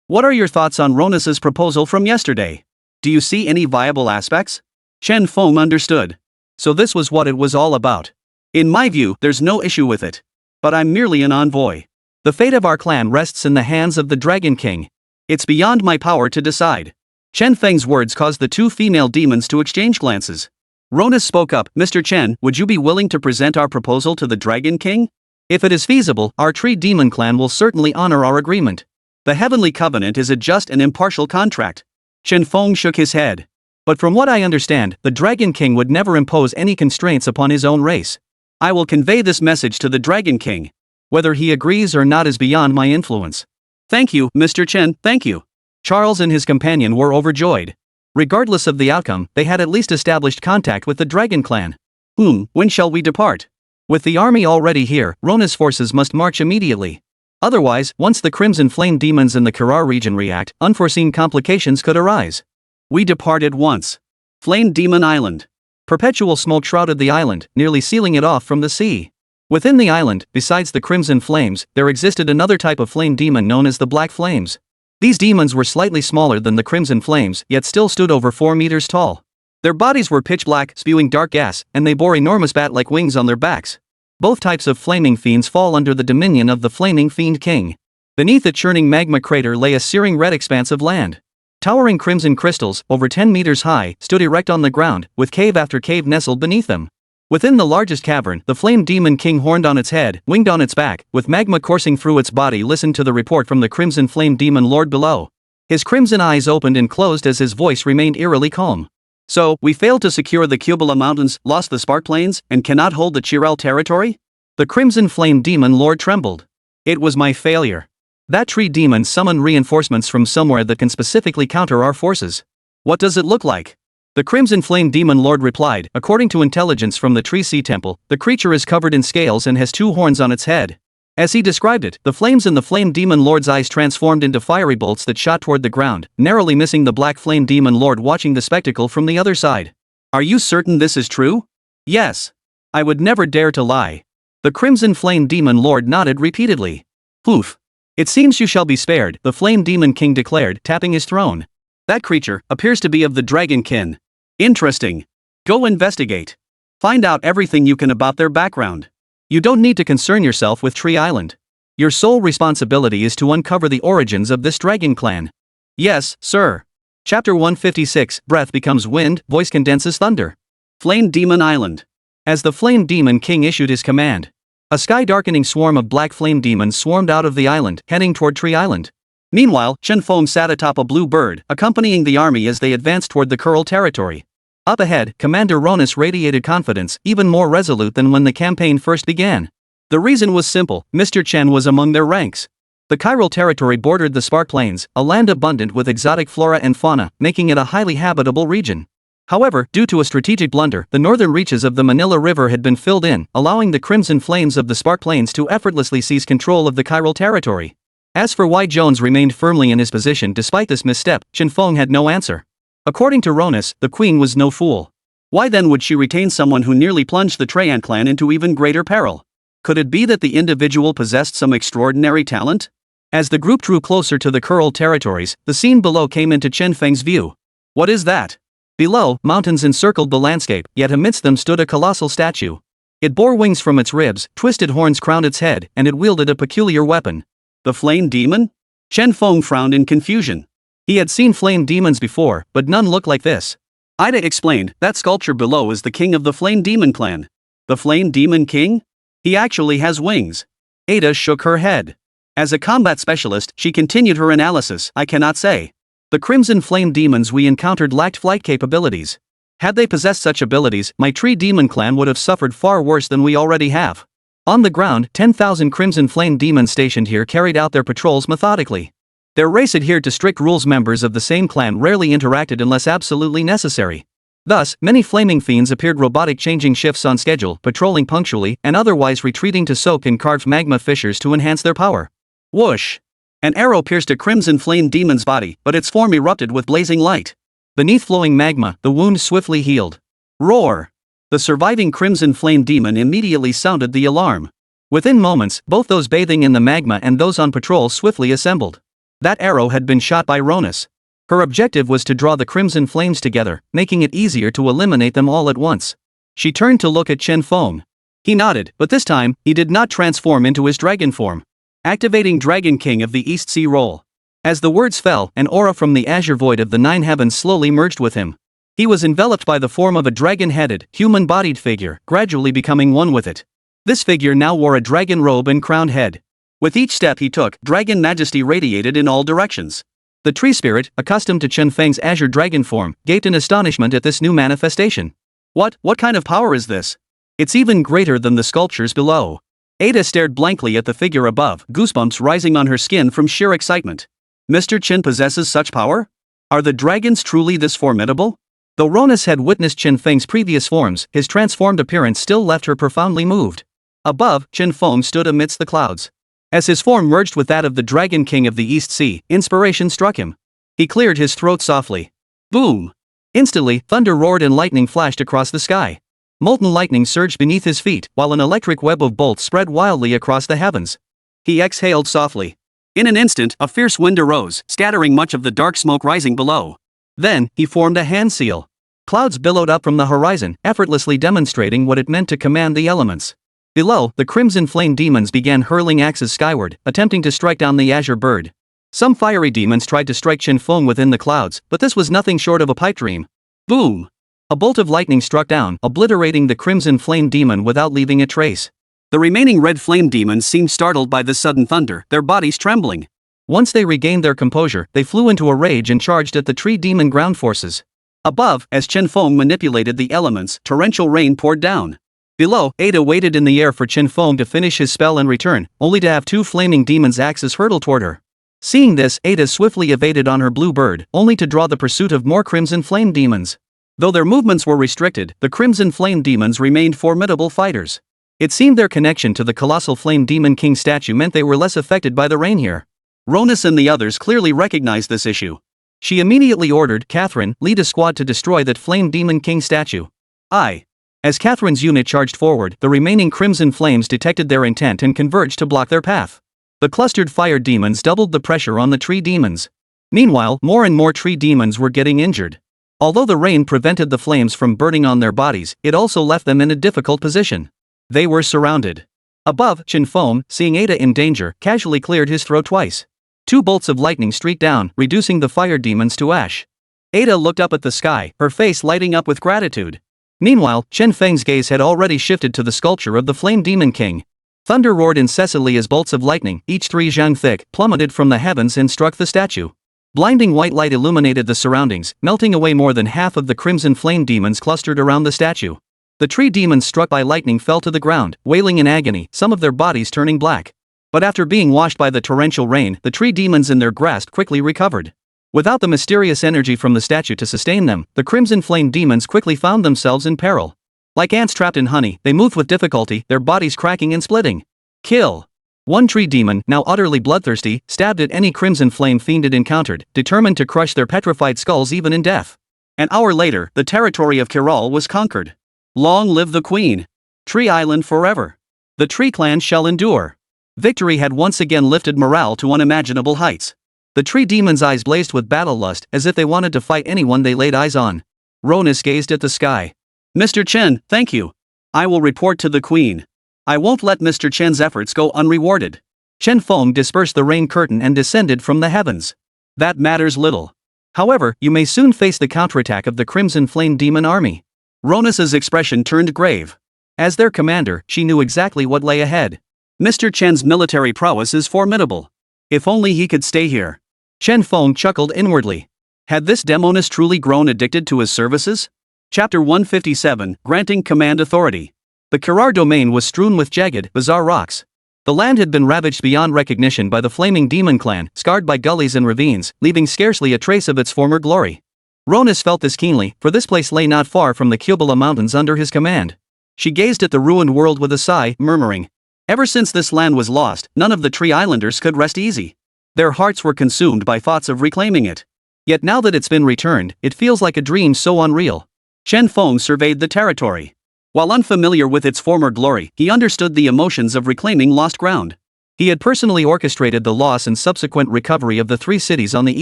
What are your thoughts on Ronas's proposal from yesterday? Do you see any viable aspects? Chen Feng understood. So this was what it was all about. In my view, there's no issue with it. But I'm merely an envoy. The fate of our clan rests in the hands of the Dragon King. It's beyond my power to decide. Chen Feng's words caused the two female demons to exchange glances. Ronus spoke up, Mr. Chen, would you be willing to present our proposal to the Dragon King? If it is feasible, our Tree Demon clan will certainly honor our agreement. The Heavenly Covenant is a just and impartial contract. Chen Feng shook his head. But from what I understand, the Dragon King would never impose any constraints upon his own race. I will convey this message to the Dragon King. Whether he agrees or not is beyond my influence. Thank you, Mr. Chen, thank you. Charles and his companion were overjoyed. Regardless of the outcome, they had at least established contact with the Dragon Clan. When shall we depart? With the army already here, Rona's forces must march immediately. Otherwise, once the Crimson Flame demons in the Kirar region react, unforeseen complications could arise. We depart at once. Flame Demon Island. Perpetual smoke shrouded the island, nearly sealing it off from the sea. Within the island, besides the Crimson Flames, there existed another type of flame demon known as the Black Flames. These demons were slightly smaller than the Crimson Flames, yet still stood over 4 meters tall. Their bodies were pitch black, spewing dark gas, and they bore enormous bat-like wings on their backs. Both types of flaming fiends fall under the dominion of the Flaming Fiend King. Beneath a churning magma crater lay a searing red expanse of land. Towering crimson crystals, over 10 meters high, stood erect on the ground, with cave after cave nestled beneath them. Within the largest cavern, the Flame Demon King horned on its head, winged on its back, with magma coursing through its body listened to the report from the Crimson Flame Demon Lord below. His crimson eyes opened and closed as his voice remained eerily calm. So, we failed to secure the Kubala Mountains, lost the Spark Plains, and cannot hold the Chiral territory? The Crimson Flame Demon Lord trembled. It was my failure. That tree demon summoned reinforcements from somewhere that can specifically counter our forces. What does it look like? The Crimson Flame Demon Lord replied, according to intelligence from the Tree Sea Temple, the creature is covered in scales and has 2 horns on its head. As he described it, the flames in the Flame Demon Lord's eyes transformed into fiery bolts that shot toward the ground, narrowly missing the Black Flame Demon Lord watching the spectacle from the other side. Are you certain this is true? Yes. I would never dare to lie. The Crimson Flame Demon Lord nodded repeatedly. Poof. It seems you shall be spared, the Flame Demon King declared, tapping his throne. That creature appears to be of the dragon kin. Interesting. Go investigate. Find out everything you can about their background. You don't need to concern yourself with Tree Island. Your sole responsibility is to uncover the origins of this dragon clan. Yes, sir. Chapter 156, Breath becomes wind, voice condenses thunder. Flame Demon Island. As the Flame Demon King issued his command, a sky-darkening swarm of black flame demons swarmed out of the island, heading toward Tree Island. Meanwhile, Chen Feng sat atop a blue bird, accompanying the army as they advanced toward the Kurl territory. Up ahead, Commander Ronus radiated confidence, even more resolute than when the campaign first began. The reason was simple, Mr. Chen was among their ranks. The Chiral territory bordered the Spark Plains, a land abundant with exotic flora and fauna, making it a highly habitable region. However, due to a strategic blunder, the northern reaches of the Manila River had been filled in, allowing the crimson flames of the Spark Plains to effortlessly seize control of the Chiral territory. As for why Jones remained firmly in his position despite this misstep, Chen Feng had no answer. According to Ronus, the queen was no fool. Why then would she retain someone who nearly plunged the Trayan clan into even greater peril? Could it be that the individual possessed some extraordinary talent? As the group drew closer to the Kurl territories, the scene below came into Chen Feng's view. What is that? Below, mountains encircled the landscape, yet amidst them stood a colossal statue. It bore wings from its ribs, twisted horns crowned its head, and it wielded a peculiar weapon. The flame demon? Chen Feng frowned in confusion. He had seen flame demons before, but none looked like this. Ida explained, that sculpture below is the king of the Flame Demon clan. The Flame Demon King? He actually has wings. Ada shook her head. As a combat specialist, she continued her analysis, I cannot say. The crimson flame demons we encountered lacked flight capabilities. Had they possessed such abilities, my Tree Demon clan would have suffered far worse than we already have. On the ground, 10,000 crimson flame demons stationed here carried out their patrols methodically. Their race adhered to strict rules. Members of the same clan rarely interacted unless absolutely necessary. Thus, many flaming fiends appeared robotic, changing shifts on schedule, patrolling punctually, and otherwise retreating to soak in carved magma fissures to enhance their power. Whoosh! An arrow pierced a crimson flame demon's body, but its form erupted with blazing light. Beneath flowing magma, the wound swiftly healed. Roar! The surviving crimson flame demon immediately sounded the alarm. Within moments, both those bathing in the magma and those on patrol swiftly assembled. That arrow had been shot by Ronus. Her objective was to draw the crimson flames together, making it easier to eliminate them all at once. She turned to look at Chen Feng. He nodded, but this time, he did not transform into his dragon form. Activating Dragon King of the East Sea role. As the words fell, an aura from the azure void of the nine heavens slowly merged with him. He was enveloped by the form of a dragon-headed, human-bodied figure, gradually becoming one with it. This figure now wore a dragon robe and crowned head. With each step he took, dragon majesty radiated in all directions. The tree spirit, accustomed to Chen Feng's azure dragon form, gaped in astonishment at this new manifestation. What kind of power is this? It's even greater than the sculptures below. Ada stared blankly at the figure above, goosebumps rising on her skin from sheer excitement. Mr. Chen possesses such power? Are the dragons truly this formidable? Though Ronus had witnessed Chen Feng's previous forms, his transformed appearance still left her profoundly moved. Above, Chen Feng stood amidst the clouds. As his form merged with that of the Dragon King of the East Sea, inspiration struck him. He cleared his throat softly. Boom! Instantly, thunder roared and lightning flashed across the sky. Molten lightning surged beneath his feet, while an electric web of bolts spread wildly across the heavens. He exhaled softly. In an instant, a fierce wind arose, scattering much of the dark smoke rising below. Then, he formed a hand seal. Clouds billowed up from the horizon, effortlessly demonstrating what it meant to command the elements. Below, the crimson flame demons began hurling axes skyward, attempting to strike down the azure bird. Some fiery demons tried to strike Chen Feng within the clouds, but this was nothing short of a pipe dream. Boom! A bolt of lightning struck down, obliterating the crimson flame demon without leaving a trace. The remaining red flame demons seemed startled by this sudden thunder, their bodies trembling. Once they regained their composure, they flew into a rage and charged at the tree demon ground forces. Above, as Chen Feng manipulated the elements, torrential rain poured down. Below, Ada waited in the air for Chen Feng to finish his spell and return, only to have two flaming demons' axes hurtle toward her. Seeing this, Ada swiftly evaded on her blue bird, only to draw the pursuit of more crimson flame demons. Though their movements were restricted, the crimson flame demons remained formidable fighters. It seemed their connection to the colossal flame demon king statue meant they were less affected by the rain here. Ronus and the others clearly recognized this issue. She immediately ordered Catherine, lead a squad to destroy that flame demon king statue. As Catherine's unit charged forward, the remaining crimson flames detected their intent and converged to block their path. The clustered fire demons doubled the pressure on the tree demons. Meanwhile, more and more tree demons were getting injured. Although the rain prevented the flames from burning on their bodies, it also left them in a difficult position. They were surrounded. Above, Chen Feng, seeing Ada in danger, casually cleared his throat twice. Two bolts of lightning streaked down, reducing the fire demons to ash. Ada looked up at the sky, her face lighting up with gratitude. Meanwhile, Chen Feng's gaze had already shifted to the sculpture of the Flame Demon King. Thunder roared incessantly as bolts of lightning, each 3 zhang thick, plummeted from the heavens and struck the statue. Blinding white light illuminated the surroundings, melting away more than half of the crimson flame demons clustered around the statue. The tree demons struck by lightning fell to the ground, wailing in agony, some of their bodies turning black. But after being washed by the torrential rain, the tree demons in their grasp quickly recovered. Without the mysterious energy from the statue to sustain them, the crimson flame demons quickly found themselves in peril. Like ants trapped in honey, they moved with difficulty, their bodies cracking and splitting. Kill! One tree demon, now utterly bloodthirsty, stabbed at any crimson flame fiend it encountered, determined to crush their petrified skulls even in death. An hour later, the territory of Kiral was conquered. Long live the Queen! Tree Island forever! The Tree Clan shall endure! Victory had once again lifted morale to unimaginable heights. The tree demons' eyes blazed with battle lust, as if they wanted to fight anyone they laid eyes on. Ronus gazed at the sky. Mr. Chen, thank you. I will report to the Queen. I won't let Mr. Chen's efforts go unrewarded. Chen Feng dispersed the rain curtain and descended from the heavens. That matters little. However, you may soon face the counterattack of the Crimson Flame Demon Army. Ronus's expression turned grave. As their commander, she knew exactly what lay ahead. Mr. Chen's military prowess is formidable. If only he could stay here. Chen Feng chuckled inwardly. Had this demoness truly grown addicted to his services? Chapter 157, Granting Command Authority. The Kirar domain was strewn with jagged, bizarre rocks. The land had been ravaged beyond recognition by the flaming demon clan, scarred by gullies and ravines, leaving scarcely a trace of its former glory. Ronus felt this keenly, for this place lay not far from the Kyubala Mountains under his command. She gazed at the ruined world with a sigh, murmuring, "Ever since this land was lost, none of the Tree Islanders could rest easy. Their hearts were consumed by thoughts of reclaiming it. Yet now that it's been returned, it feels like a dream so unreal." Chen Feng surveyed the territory. While unfamiliar with its former glory, he understood the emotions of reclaiming lost ground. He had personally orchestrated the loss and subsequent recovery of the 3 cities on the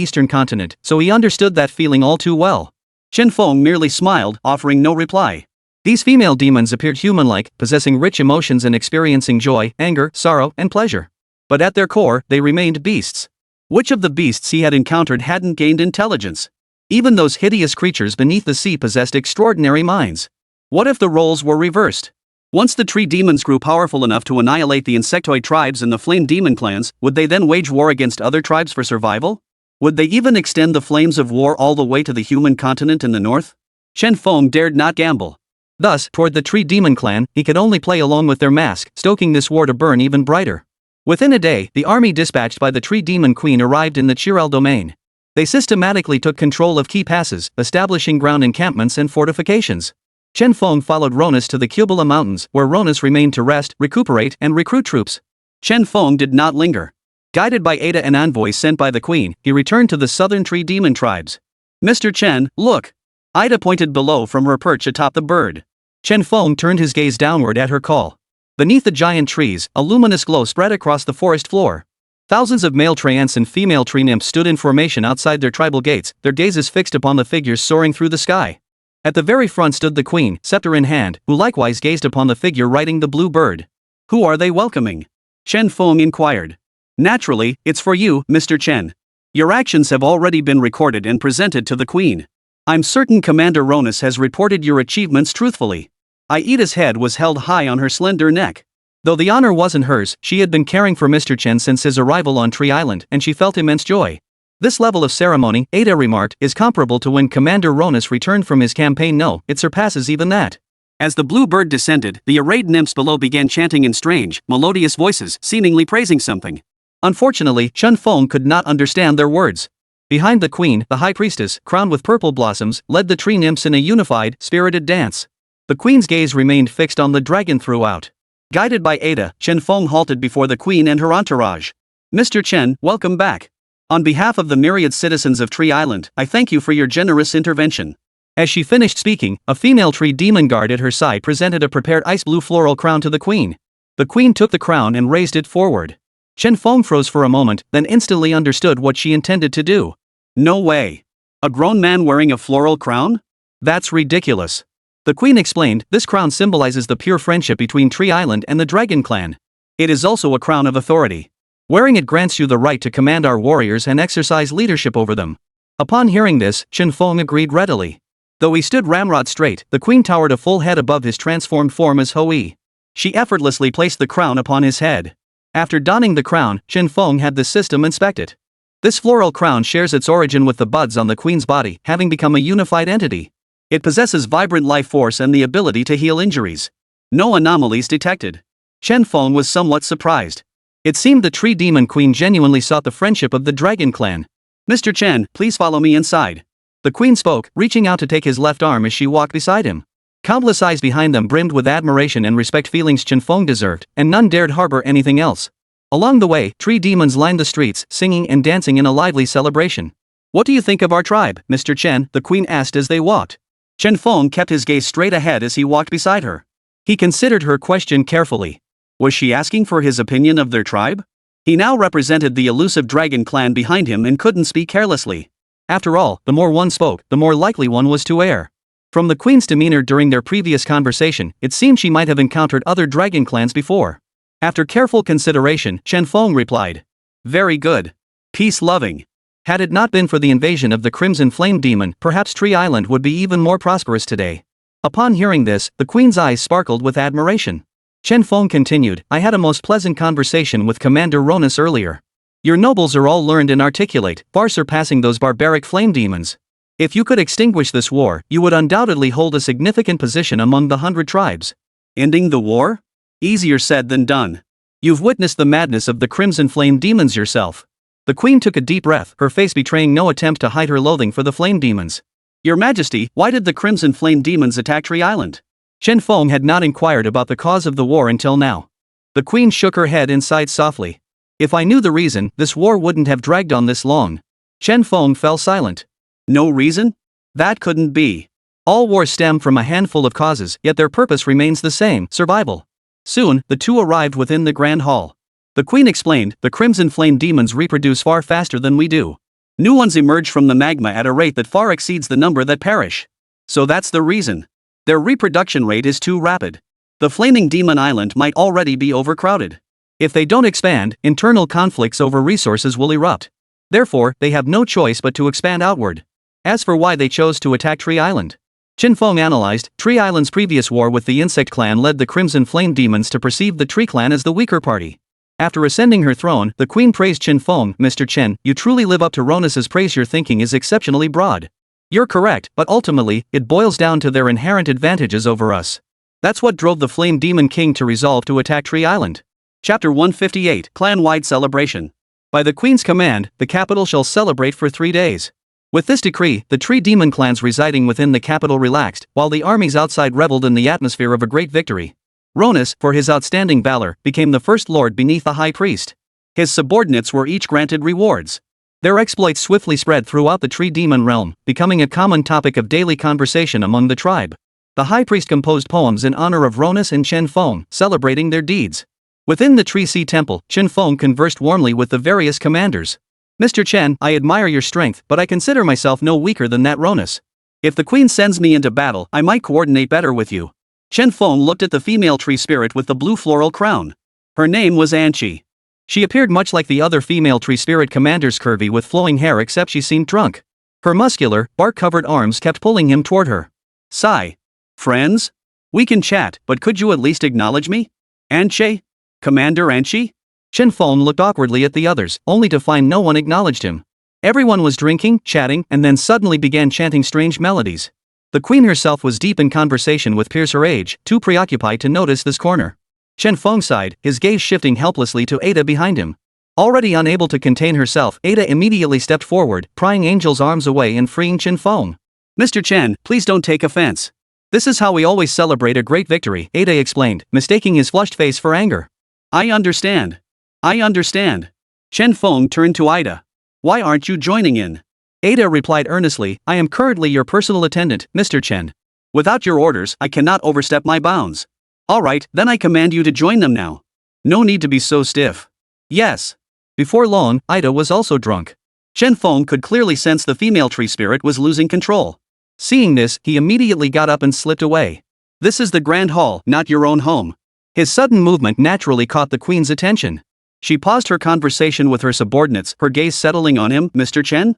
eastern continent, so he understood that feeling all too well. Chen Feng merely smiled, offering no reply. These female demons appeared human-like, possessing rich emotions and experiencing joy, anger, sorrow, and pleasure. But at their core, they remained beasts. Which of the beasts he had encountered hadn't gained intelligence? Even those hideous creatures beneath the sea possessed extraordinary minds. What if the roles were reversed? Once the tree demons grew powerful enough to annihilate the insectoid tribes and the flame demon clans, would they then wage war against other tribes for survival? Would they even extend the flames of war all the way to the human continent in the north? Chen Feng dared not gamble. Thus, toward the tree demon clan, he could only play along with their mask, stoking this war to burn even brighter. Within a day, the army dispatched by the tree demon queen arrived in the Chiral domain. They systematically took control of key passes, establishing ground encampments and fortifications. Chen Feng followed Ronus to the Kubala Mountains, where Ronus remained to rest, recuperate, and recruit troops. Chen Feng did not linger. Guided by Ada and envoys sent by the queen, he returned to the southern tree demon tribes. Mr. Chen, look! Ida pointed below from her perch atop the bird. Chen Feng turned his gaze downward at her call. Beneath the giant trees, a luminous glow spread across the forest floor. Thousands of male treants and female tree nymphs stood in formation outside their tribal gates, their gazes fixed upon the figures soaring through the sky. At the very front stood the queen, scepter in hand, who likewise gazed upon the figure riding the blue bird. Who are they welcoming? Chen Feng inquired. Naturally, it's for you, Mr. Chen. Your actions have already been recorded and presented to the queen. I'm certain Commander Ronus has reported your achievements truthfully. Aida's head was held high on her slender neck. Though the honor wasn't hers, she had been caring for Mr. Chen since his arrival on Tree Island, and she felt immense joy. This level of ceremony, Ada remarked, is comparable to when Commander Ronus returned from his campaign. No, it surpasses even that. As the blue bird descended, the arrayed nymphs below began chanting in strange, melodious voices, seemingly praising something. Unfortunately, Chen Feng could not understand their words. Behind the queen, the high priestess, crowned with purple blossoms, led the tree nymphs in a unified, spirited dance. The queen's gaze remained fixed on the dragon throughout. Guided by Ada, Chen Feng halted before the queen and her entourage. Mr. Chen, welcome back. On behalf of the myriad citizens of Tree Island, I thank you for your generous intervention. As she finished speaking, a female tree demon guard at her side presented a prepared ice blue floral crown to the queen. The queen took the crown and raised it forward. Chen Feng froze for a moment, then instantly understood what she intended to do. No way. A grown man wearing a floral crown? That's ridiculous. The queen explained, this crown symbolizes the pure friendship between Tree Island and the Dragon Clan. It is also a crown of authority. Wearing it grants you the right to command our warriors and exercise leadership over them. Upon hearing this, Chen Feng agreed readily. Though he stood ramrod straight, the queen towered a full head above his transformed form as Hoi. She effortlessly placed the crown upon his head. After donning the crown, Chen Feng had the system inspect it. This floral crown shares its origin with the buds on the queen's body, having become a unified entity. It possesses vibrant life force and the ability to heal injuries. No anomalies detected. Chen Feng was somewhat surprised. It seemed the tree demon queen genuinely sought the friendship of the Dragon Clan. Mr. Chen, please follow me inside. The queen spoke, reaching out to take his left arm as she walked beside him. Countless eyes behind them brimmed with admiration and respect, feelings Chen Feng deserved, and none dared harbor anything else. Along the way, tree demons lined the streets, singing and dancing in a lively celebration. What do you think of our tribe, Mr. Chen? The queen asked as they walked. Chen Feng kept his gaze straight ahead as he walked beside her. He considered her question carefully. Was she asking for his opinion of their tribe? He now represented the elusive dragon clan behind him and couldn't speak carelessly. After all, the more one spoke, the more likely one was to err. From the queen's demeanor during their previous conversation, it seemed she might have encountered other dragon clans before. After careful consideration, Chen Feng replied. Very good. Peace-loving. Had it not been for the invasion of the Crimson Flame Demon, perhaps Tree Island would be even more prosperous today. Upon hearing this, the queen's eyes sparkled with admiration. Chen Feng continued, I had a most pleasant conversation with Commander Ronus earlier. Your nobles are all learned and articulate, far surpassing those barbaric flame demons. If you could extinguish this war, you would undoubtedly hold a significant position among the 100 tribes. Ending the war? Easier said than done. You've witnessed the madness of the Crimson Flame demons yourself. The queen took a deep breath, her face betraying no attempt to hide her loathing for the flame demons. Your Majesty, why did the Crimson Flame demons attack Tree Island? Chen Feng had not inquired about the cause of the war until now. The queen shook her head and sighed softly. If I knew the reason, this war wouldn't have dragged on this long. Chen Feng fell silent. No reason? That couldn't be. All wars stem from a handful of causes, yet their purpose remains the same, survival. Soon, the two arrived within the grand hall. The queen explained, the Crimson Flame demons reproduce far faster than we do. New ones emerge from the magma at a rate that far exceeds the number that perish. So that's the reason. Their reproduction rate is too rapid. The Flaming Demon Island might already be overcrowded. If they don't expand, internal conflicts over resources will erupt. Therefore, they have no choice but to expand outward. As for why they chose to attack Tree Island, Qin Feng analyzed. Tree Island's previous war with the Insect Clan led the Crimson Flame Demons to perceive the Tree Clan as the weaker party. After ascending her throne, the queen praised Qin Feng. Mr. Chen, you truly live up to Ronus's praise. Your thinking is exceptionally broad. You're correct, but ultimately, it boils down to their inherent advantages over us. That's what drove the Flame Demon King to resolve to attack Tree Island. Chapter 158, Clan-wide Celebration. By the Queen's command, the capital shall celebrate for 3 days. With this decree, the Tree Demon clans residing within the capital relaxed, while the armies outside reveled in the atmosphere of a great victory. Ronus, for his outstanding valor, became the first lord beneath the high priest. His subordinates were each granted rewards. Their exploits swiftly spread throughout the Tree Demon realm, becoming a common topic of daily conversation among the tribe. The high priest composed poems in honor of Ronus and Qin Feng, celebrating their deeds. Within the Tree Sea Temple, Qin Feng conversed warmly with the various commanders. Mr. Chen, I admire your strength, but I consider myself no weaker than that Ronus. If the queen sends me into battle, I might coordinate better with you. Qin Feng looked at the female tree spirit with the blue floral crown. Her name was Anqi. She appeared much like the other female tree spirit commanders, curvy with flowing hair, except she seemed drunk. Her muscular, bark-covered arms kept pulling him toward her. Sigh. Friends? We can chat, but could you at least acknowledge me? Anqi? Commander Anqi? Qin Feng looked awkwardly at the others, only to find no one acknowledged him. Everyone was drinking, chatting, and then suddenly began chanting strange melodies. The queen herself was deep in conversation with peers her age, too preoccupied to notice this corner. Qin Feng sighed, his gaze shifting helplessly to Ada behind him. Already unable to contain herself, Ada immediately stepped forward, prying Angel's arms away and freeing Qin Feng. Mr. Chen, please don't take offense. This is how we always celebrate a great victory, Ada explained, mistaking his flushed face for anger. I understand. I understand. Qin Feng turned to Ida. Why aren't you joining in? Ada replied earnestly, I am currently your personal attendant, Mr. Chen. Without your orders, I cannot overstep my bounds. Alright, then I command you to join them now. No need to be so stiff. Yes. Before long, Ida was also drunk. Qin Feng could clearly sense the female tree spirit was losing control. Seeing this, he immediately got up and slipped away. This is the Grand Hall, not your own home. His sudden movement naturally caught the queen's attention. She paused her conversation with her subordinates, her gaze settling on him. Mr. Chen?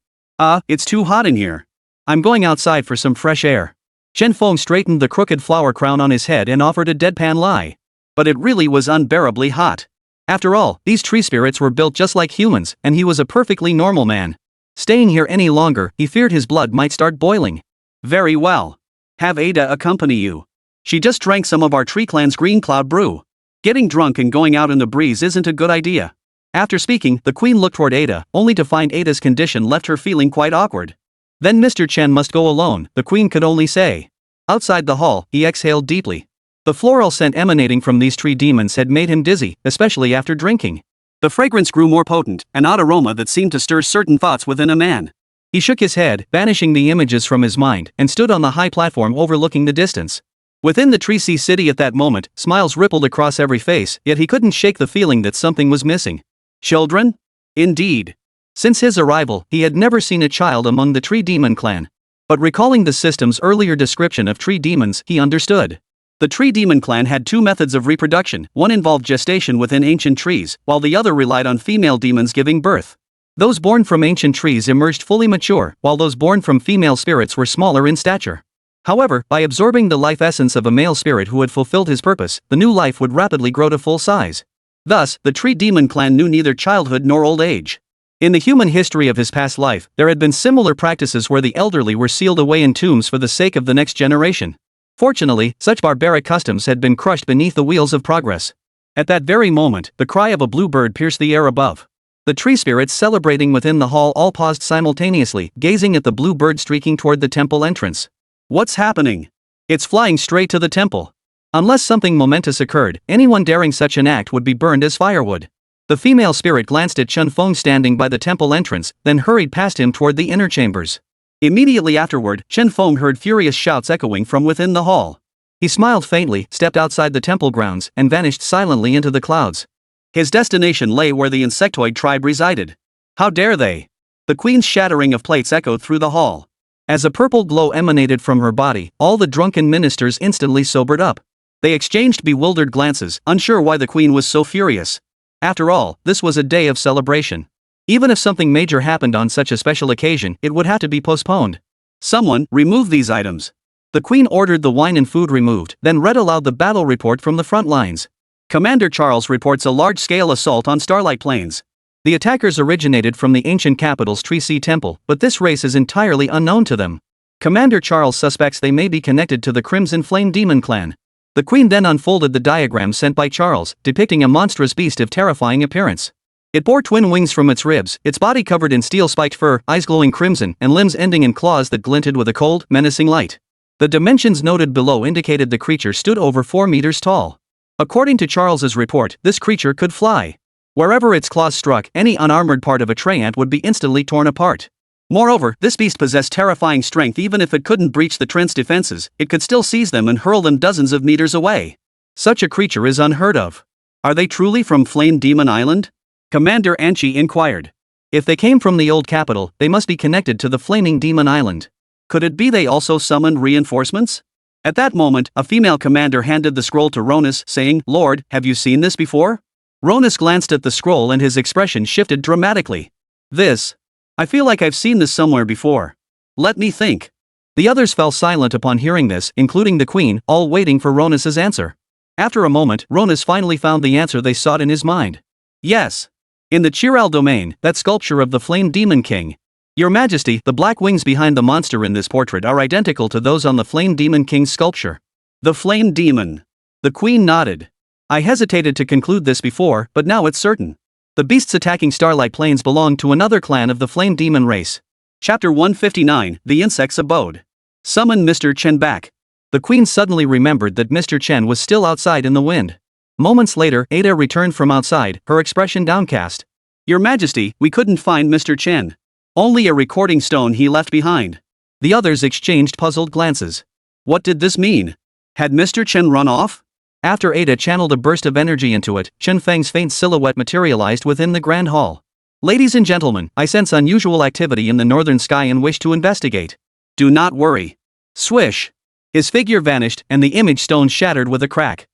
It's too hot in here. I'm going outside for some fresh air. Qin Feng straightened the crooked flower crown on his head and offered a deadpan lie. But it really was unbearably hot. After all, these tree spirits were built just like humans, and he was a perfectly normal man. Staying here any longer, he feared his blood might start boiling. Very well. Have Ada accompany you. She just drank some of our tree clan's green cloud brew. Getting drunk and going out in the breeze isn't a good idea. After speaking, the queen looked toward Ada, only to find Ada's condition left her feeling quite awkward. Then Mr. Chen must go alone, the queen could only say. Outside the hall, he exhaled deeply. The floral scent emanating from these tree demons had made him dizzy, especially after drinking. The fragrance grew more potent, an odd aroma that seemed to stir certain thoughts within a man. He shook his head, banishing the images from his mind, and stood on the high platform overlooking the distance. Within the Tree Sea City at that moment, smiles rippled across every face, yet he couldn't shake the feeling that something was missing. Children? Indeed. Since his arrival, he had never seen a child among the Tree Demon clan. But recalling the system's earlier description of tree demons, he understood. The Tree Demon clan had two methods of reproduction, one involved gestation within ancient trees, while the other relied on female demons giving birth. Those born from ancient trees emerged fully mature, while those born from female spirits were smaller in stature. However, by absorbing the life essence of a male spirit who had fulfilled his purpose, the new life would rapidly grow to full size. Thus, the Tree Demon clan knew neither childhood nor old age. In the human history of his past life, there had been similar practices where the elderly were sealed away in tombs for the sake of the next generation. Fortunately, such barbaric customs had been crushed beneath the wheels of progress. At that very moment, the cry of a blue bird pierced the air above. The tree spirits celebrating within the hall all paused simultaneously, gazing at the blue bird streaking toward the temple entrance. What's happening? It's flying straight to the temple. Unless something momentous occurred, anyone daring such an act would be burned as firewood. The female spirit glanced at Qin Feng standing by the temple entrance, then hurried past him toward the inner chambers. Immediately afterward, Qin Feng heard furious shouts echoing from within the hall. He smiled faintly, stepped outside the temple grounds, and vanished silently into the clouds. His destination lay where the insectoid tribe resided. How dare they? The queen's shattering of plates echoed through the hall. As a purple glow emanated from her body, all the drunken ministers instantly sobered up. They exchanged bewildered glances, unsure why the queen was so furious. After all, this was a day of celebration. Even if something major happened on such a special occasion, it would have to be postponed. Someone, remove these items. The Queen ordered the wine and food removed, then read aloud the battle report from the front lines. Commander Charles reports a large-scale assault on Starlight Plains. The attackers originated from the ancient capital's Tree Sea Temple, but this race is entirely unknown to them. Commander Charles suspects they may be connected to the Crimson Flame Demon clan. The Queen then unfolded the diagram sent by Charles, depicting a monstrous beast of terrifying appearance. It bore twin wings from its ribs, its body covered in steel-spiked fur, eyes glowing crimson, and limbs ending in claws that glinted with a cold, menacing light. The dimensions noted below indicated the creature stood over 4 meters tall. According to Charles's report, this creature could fly. Wherever its claws struck, any unarmored part of a treant would be instantly torn apart. Moreover, this beast possessed terrifying strength. Even if it couldn't breach the Trent's defenses, it could still seize them and hurl them dozens of meters away. Such a creature is unheard of. Are they truly from Flame Demon Island? Commander Anchi inquired. If they came from the old capital, they must be connected to the Flaming Demon Island. Could it be they also summoned reinforcements? At that moment, a female commander handed the scroll to Ronus, saying, "Lord, have you seen this before?" Ronus glanced at the scroll and his expression shifted dramatically. I feel like I've seen this somewhere before. Let me think. The others fell silent upon hearing this, including the Queen, all waiting for Ronus's answer. After a moment, Ronus finally found the answer they sought in his mind. Yes. In the Chiral domain, that sculpture of the Flame Demon King. Your Majesty, the black wings behind the monster in this portrait are identical to those on the Flame Demon King's sculpture. The Flame Demon. The Queen nodded. I hesitated to conclude this before, but now it's certain. The beasts attacking Starlight Plains belong to another clan of the Flame Demon race. Chapter 159, The Insect's Abode. Summon Mr. Chen back. The Queen suddenly remembered that Mr. Chen was still outside in the wind. Moments later, Ada returned from outside, her expression downcast. Your Majesty, we couldn't find Mr. Chen. Only a recording stone he left behind. The others exchanged puzzled glances. What did this mean? Had Mr. Chen run off? After Ada channeled a burst of energy into it, Chen Feng's faint silhouette materialized within the Grand Hall. Ladies and gentlemen, I sense unusual activity in the northern sky and wish to investigate. Do not worry. Swish! His figure vanished, and the image stone shattered with a crack.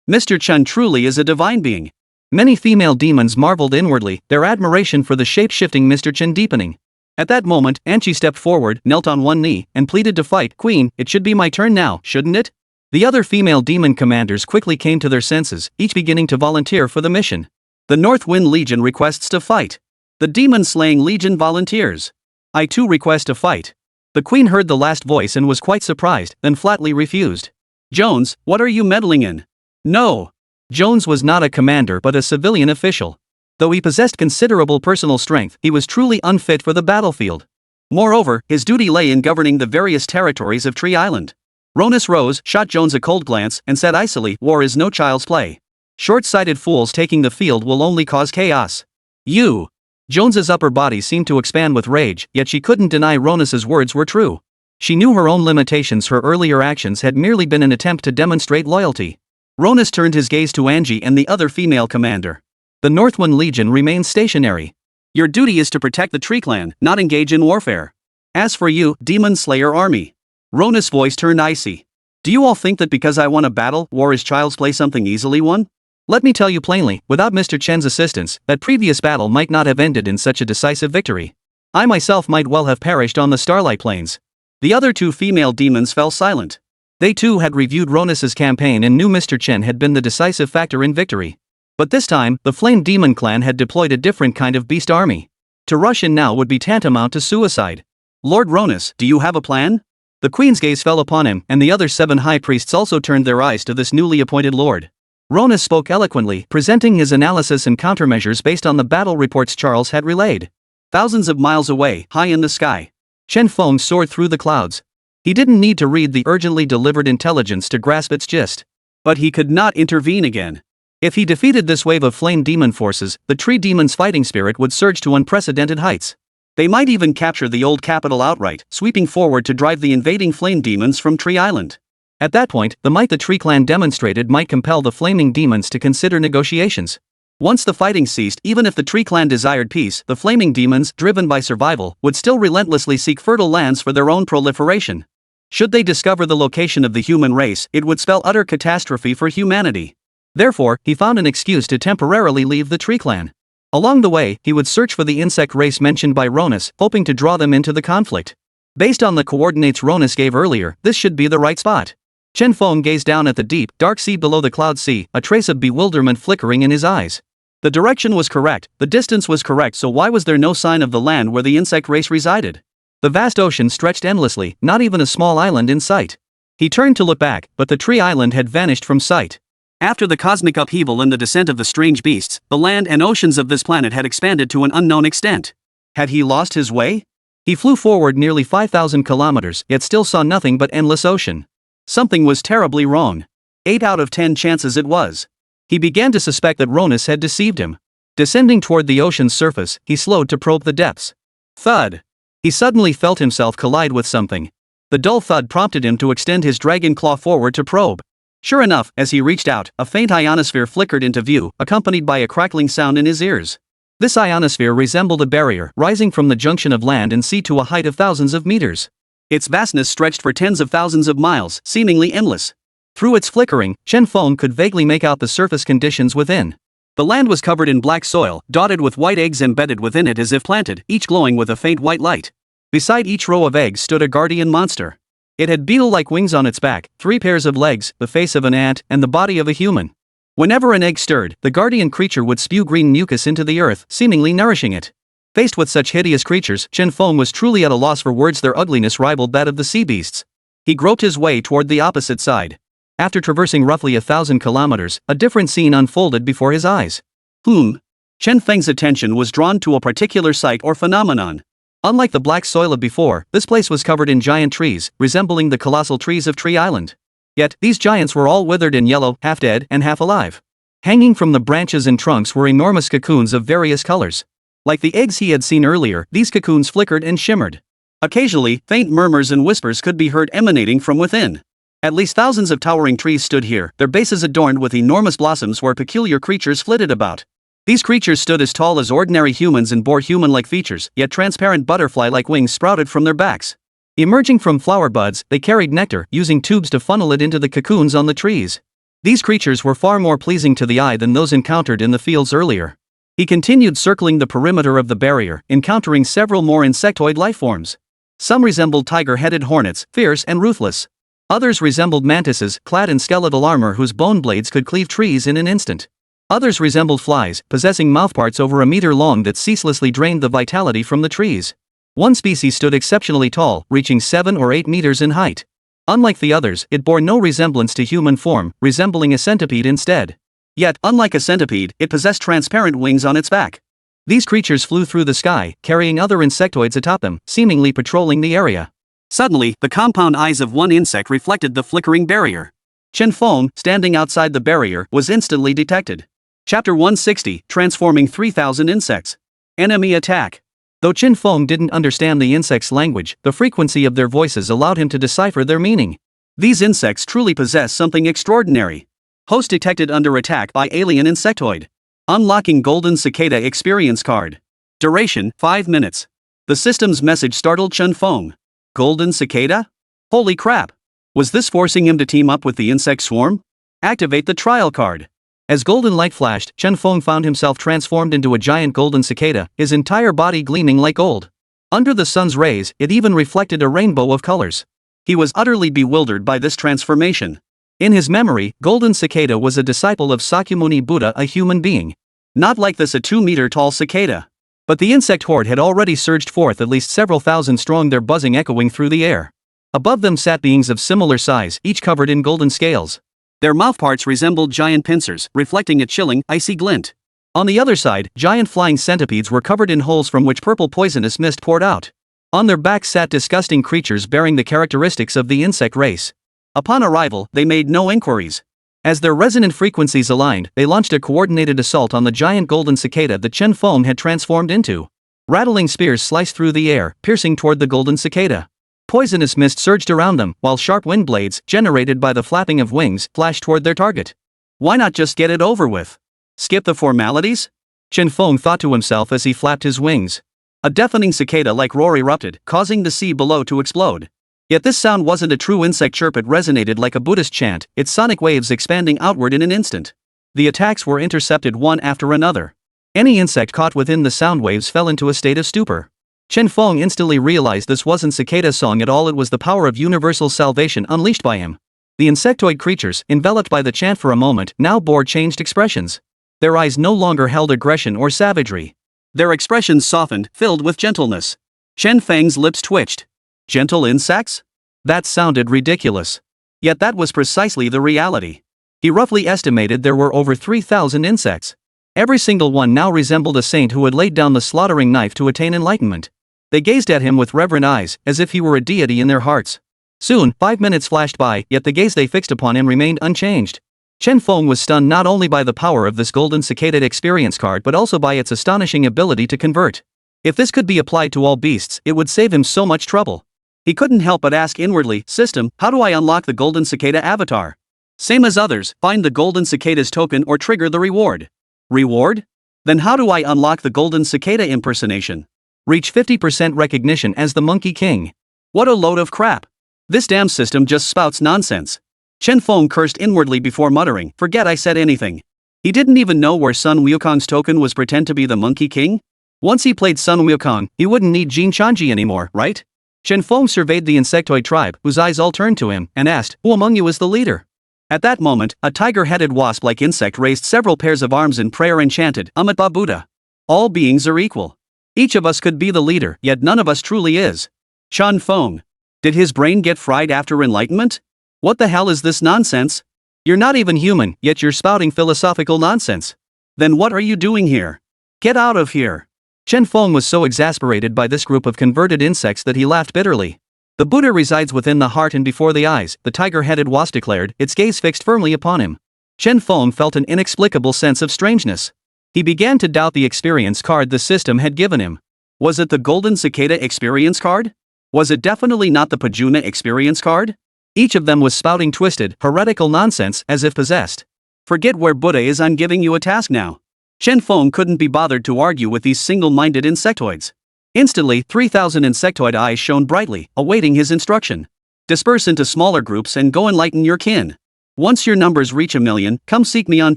Mr. Chen truly is a divine being. Many female demons marveled inwardly, their admiration for the shape-shifting Mr. Chen deepening. At that moment, Anchi stepped forward, knelt on one knee, and pleaded to fight. Queen, it should be my turn now, shouldn't it? The other female demon commanders quickly came to their senses, each beginning to volunteer for the mission. The North Wind Legion requests to fight. The Demon-Slaying Legion volunteers. I too request to fight. The Queen heard the last voice and was quite surprised, then flatly refused. Jones, what are you meddling in? No. Jones was not a commander but a civilian official. Though he possessed considerable personal strength, he was truly unfit for the battlefield. Moreover, his duty lay in governing the various territories of Tree Island. Ronus rose, shot Jones a cold glance, and said icily, "War is no child's play. Short-sighted fools taking the field will only cause chaos." You! Jones's upper body seemed to expand with rage, yet she couldn't deny Ronus's words were true. She knew her own limitations. Her earlier actions had merely been an attempt to demonstrate loyalty. Ronus turned his gaze to Angie and the other female commander. The Northwind Legion remains stationary. Your duty is to protect the Tree Clan, not engage in warfare. As for you, Demon Slayer Army. Ronus' voice turned icy. Do you all think that because I won a battle, war is child's play, something easily won? Let me tell you plainly, without Mr. Chen's assistance, that previous battle might not have ended in such a decisive victory. I myself might well have perished on the Starlight Plains. The other two female demons fell silent. They too had reviewed Ronus's campaign and knew Mr. Chen had been the decisive factor in victory. But this time, the Flame Demon clan had deployed a different kind of beast army. To rush in now would be tantamount to suicide. Lord Ronus, do you have a plan? The Queen's gaze fell upon him, and the other 7 high priests also turned their eyes to this newly appointed lord. Ronus spoke eloquently, presenting his analysis and countermeasures based on the battle reports Charles had relayed. Thousands of miles away, high in the sky, Chen Feng soared through the clouds. He didn't need to read the urgently delivered intelligence to grasp its gist. But he could not intervene again. If he defeated this wave of flame demon forces, the Tree Demon's fighting spirit would surge to unprecedented heights. They might even capture the old capital outright, sweeping forward to drive the invading flame demons from Tree Island. At that point, the might the Tree Clan demonstrated might compel the flaming demons to consider negotiations. Once the fighting ceased, even if the Tree Clan desired peace, the flaming demons, driven by survival, would still relentlessly seek fertile lands for their own proliferation. Should they discover the location of the human race, it would spell utter catastrophe for humanity. Therefore, he found an excuse to temporarily leave the Tree Clan. Along the way, he would search for the insect race mentioned by Ronus, hoping to draw them into the conflict. Based on the coordinates Ronus gave earlier, this should be the right spot. Chen Feng gazed down at the deep, dark sea below the cloud sea, a trace of bewilderment flickering in his eyes. The direction was correct, the distance was correct, so why was there no sign of the land where the insect race resided? The vast ocean stretched endlessly, not even a small island in sight. He turned to look back, but the tree island had vanished from sight. After the cosmic upheaval and the descent of the strange beasts, the land and oceans of this planet had expanded to an unknown extent. Had he lost his way? He flew forward nearly 5,000 kilometers, yet still saw nothing but endless ocean. Something was terribly wrong. 8 out of 10 chances it was. He began to suspect that Ronus had deceived him. Descending toward the ocean's surface, he slowed to probe the depths. Thud! He suddenly felt himself collide with something. The dull thud prompted him to extend his dragon claw forward to probe. Sure enough, as he reached out, a faint ionosphere flickered into view, accompanied by a crackling sound in his ears. This ionosphere resembled a barrier, rising from the junction of land and sea to a height of thousands of meters. Its vastness stretched for tens of thousands of miles, seemingly endless. Through its flickering, Chen Feng could vaguely make out the surface conditions within. The land was covered in black soil, dotted with white eggs embedded within it as if planted, each glowing with a faint white light. Beside each row of eggs stood a guardian monster. It had beetle-like wings on its back, 3 pairs of legs, the face of an ant, and the body of a human. Whenever an egg stirred, the guardian creature would spew green mucus into the earth, seemingly nourishing it. Faced with such hideous creatures, Chen Feng was truly at a loss for words. Their ugliness rivaled that of the sea beasts. He groped his way toward the opposite side. After traversing roughly 1,000 kilometers, a different scene unfolded before his eyes. Chen Feng's attention was drawn to a particular sight or phenomenon. Unlike the black soil of before, this place was covered in giant trees, resembling the colossal trees of Tree Island. Yet, these giants were all withered and yellow, half dead and half alive. Hanging from the branches and trunks were enormous cocoons of various colors. Like the eggs he had seen earlier, these cocoons flickered and shimmered. Occasionally, faint murmurs and whispers could be heard emanating from within. At least thousands of towering trees stood here, their bases adorned with enormous blossoms where peculiar creatures flitted about. These creatures stood as tall as ordinary humans and bore human-like features, yet transparent butterfly-like wings sprouted from their backs. Emerging from flower buds, they carried nectar, using tubes to funnel it into the cocoons on the trees. These creatures were far more pleasing to the eye than those encountered in the fields earlier. He continued circling the perimeter of the barrier, encountering several more insectoid lifeforms. Some resembled tiger-headed hornets, fierce and ruthless. Others resembled mantises, clad in skeletal armor whose bone blades could cleave trees in an instant. Others resembled flies, possessing mouthparts over a meter long that ceaselessly drained the vitality from the trees. One species stood exceptionally tall, reaching 7 or 8 meters in height. Unlike the others, it bore no resemblance to human form, resembling a centipede instead. Yet, unlike a centipede, it possessed transparent wings on its back. These creatures flew through the sky, carrying other insectoids atop them, seemingly patrolling the area. Suddenly, the compound eyes of one insect reflected the flickering barrier. Chen Feng, standing outside the barrier, was instantly detected. Chapter 160, Transforming 3,000 Insects. Enemy Attack. Though Chen Feng didn't understand the insects' language, the frequency of their voices allowed him to decipher their meaning. These insects truly possess something extraordinary. Host detected under attack by alien insectoid. Unlocking Golden Cicada Experience Card. Duration, 5 minutes. The system's message startled Chen Feng. Golden Cicada? Holy crap! Was this forcing him to team up with the insect swarm? Activate the trial card. As golden light flashed, Chen Feng found himself transformed into a giant golden cicada, his entire body gleaming like gold. Under the sun's rays, it even reflected a rainbow of colors. He was utterly bewildered by this transformation. In his memory, Golden Cicada was a disciple of Sakyamuni Buddha, a human being. Not like this a 2-meter-tall cicada. But the insect horde had already surged forth, at least several thousand strong, their buzzing echoing through the air. Above them sat beings of similar size, each covered in golden scales. Their mouthparts resembled giant pincers, reflecting a chilling, icy glint. On the other side, giant flying centipedes were covered in holes from which purple poisonous mist poured out. On their backs sat disgusting creatures bearing the characteristics of the insect race. Upon arrival, they made no inquiries. As their resonant frequencies aligned, they launched a coordinated assault on the giant golden cicada that Chen Feng had transformed into. Rattling spears sliced through the air, piercing toward the golden cicada. Poisonous mist surged around them, while sharp wind blades, generated by the flapping of wings, flashed toward their target. Why not just get it over with? Skip the formalities? Chen Feng thought to himself as he flapped his wings. A deafening cicada-like roar erupted, causing the sea below to explode. Yet this sound wasn't a true insect chirp, it resonated like a Buddhist chant, its sonic waves expanding outward in an instant. The attacks were intercepted one after another. Any insect caught within the sound waves fell into a state of stupor. Chen Feng instantly realized this wasn't cicada song at all, it was the power of universal salvation unleashed by him. The insectoid creatures, enveloped by the chant for a moment, now bore changed expressions. Their eyes no longer held aggression or savagery. Their expressions softened, filled with gentleness. Chen Feng's lips twitched. Gentle insects? That sounded ridiculous. Yet that was precisely the reality. He roughly estimated there were over 3,000 insects. Every single one now resembled a saint who had laid down the slaughtering knife to attain enlightenment. They gazed at him with reverent eyes, as if he were a deity in their hearts. Soon, 5 minutes flashed by, yet the gaze they fixed upon him remained unchanged. Chen Feng was stunned not only by the power of this golden cicada experience card but also by its astonishing ability to convert. If this could be applied to all beasts, it would save him so much trouble. He couldn't help but ask inwardly, "System, how do I unlock the golden cicada avatar?" Same as others, find the golden cicada's token or trigger the reward. Reward? Then how do I unlock the golden cicada impersonation? Reach 50% recognition as the Monkey King. What a load of crap. This damn system just spouts nonsense. Chen Feng cursed inwardly before muttering, "Forget I said anything." He didn't even know where Sun Wukong's token was pretend to be the Monkey King. Once he played Sun Wukong, he wouldn't need Jin Chanji anymore, right? Chen Feng surveyed the insectoid tribe, whose eyes all turned to him, and asked, "Who among you is the leader?" At that moment, a tiger-headed wasp-like insect raised several pairs of arms in prayer and chanted, "Amitba Buddha. All beings are equal. Each of us could be the leader, yet none of us truly is." Chen Feng. Did his brain get fried after enlightenment? What the hell is this nonsense? You're not even human, yet you're spouting philosophical nonsense. Then what are you doing here? Get out of here. Chen Feng was so exasperated by this group of converted insects that he laughed bitterly. The Buddha resides within the heart and before the eyes, the tiger-headed wasp declared, its gaze fixed firmly upon him. Chen Feng felt an inexplicable sense of strangeness. He began to doubt the experience card the system had given him. Was it the golden cicada experience card? Was it definitely not the Pajuna experience card? Each of them was spouting twisted, heretical nonsense as if possessed. Forget where Buddha is, I'm giving you a task now. Chen Feng couldn't be bothered to argue with these single-minded insectoids. Instantly, 3,000 insectoid eyes shone brightly, awaiting his instruction. Disperse into smaller groups and go enlighten your kin. Once your numbers reach 1,000,000, come seek me on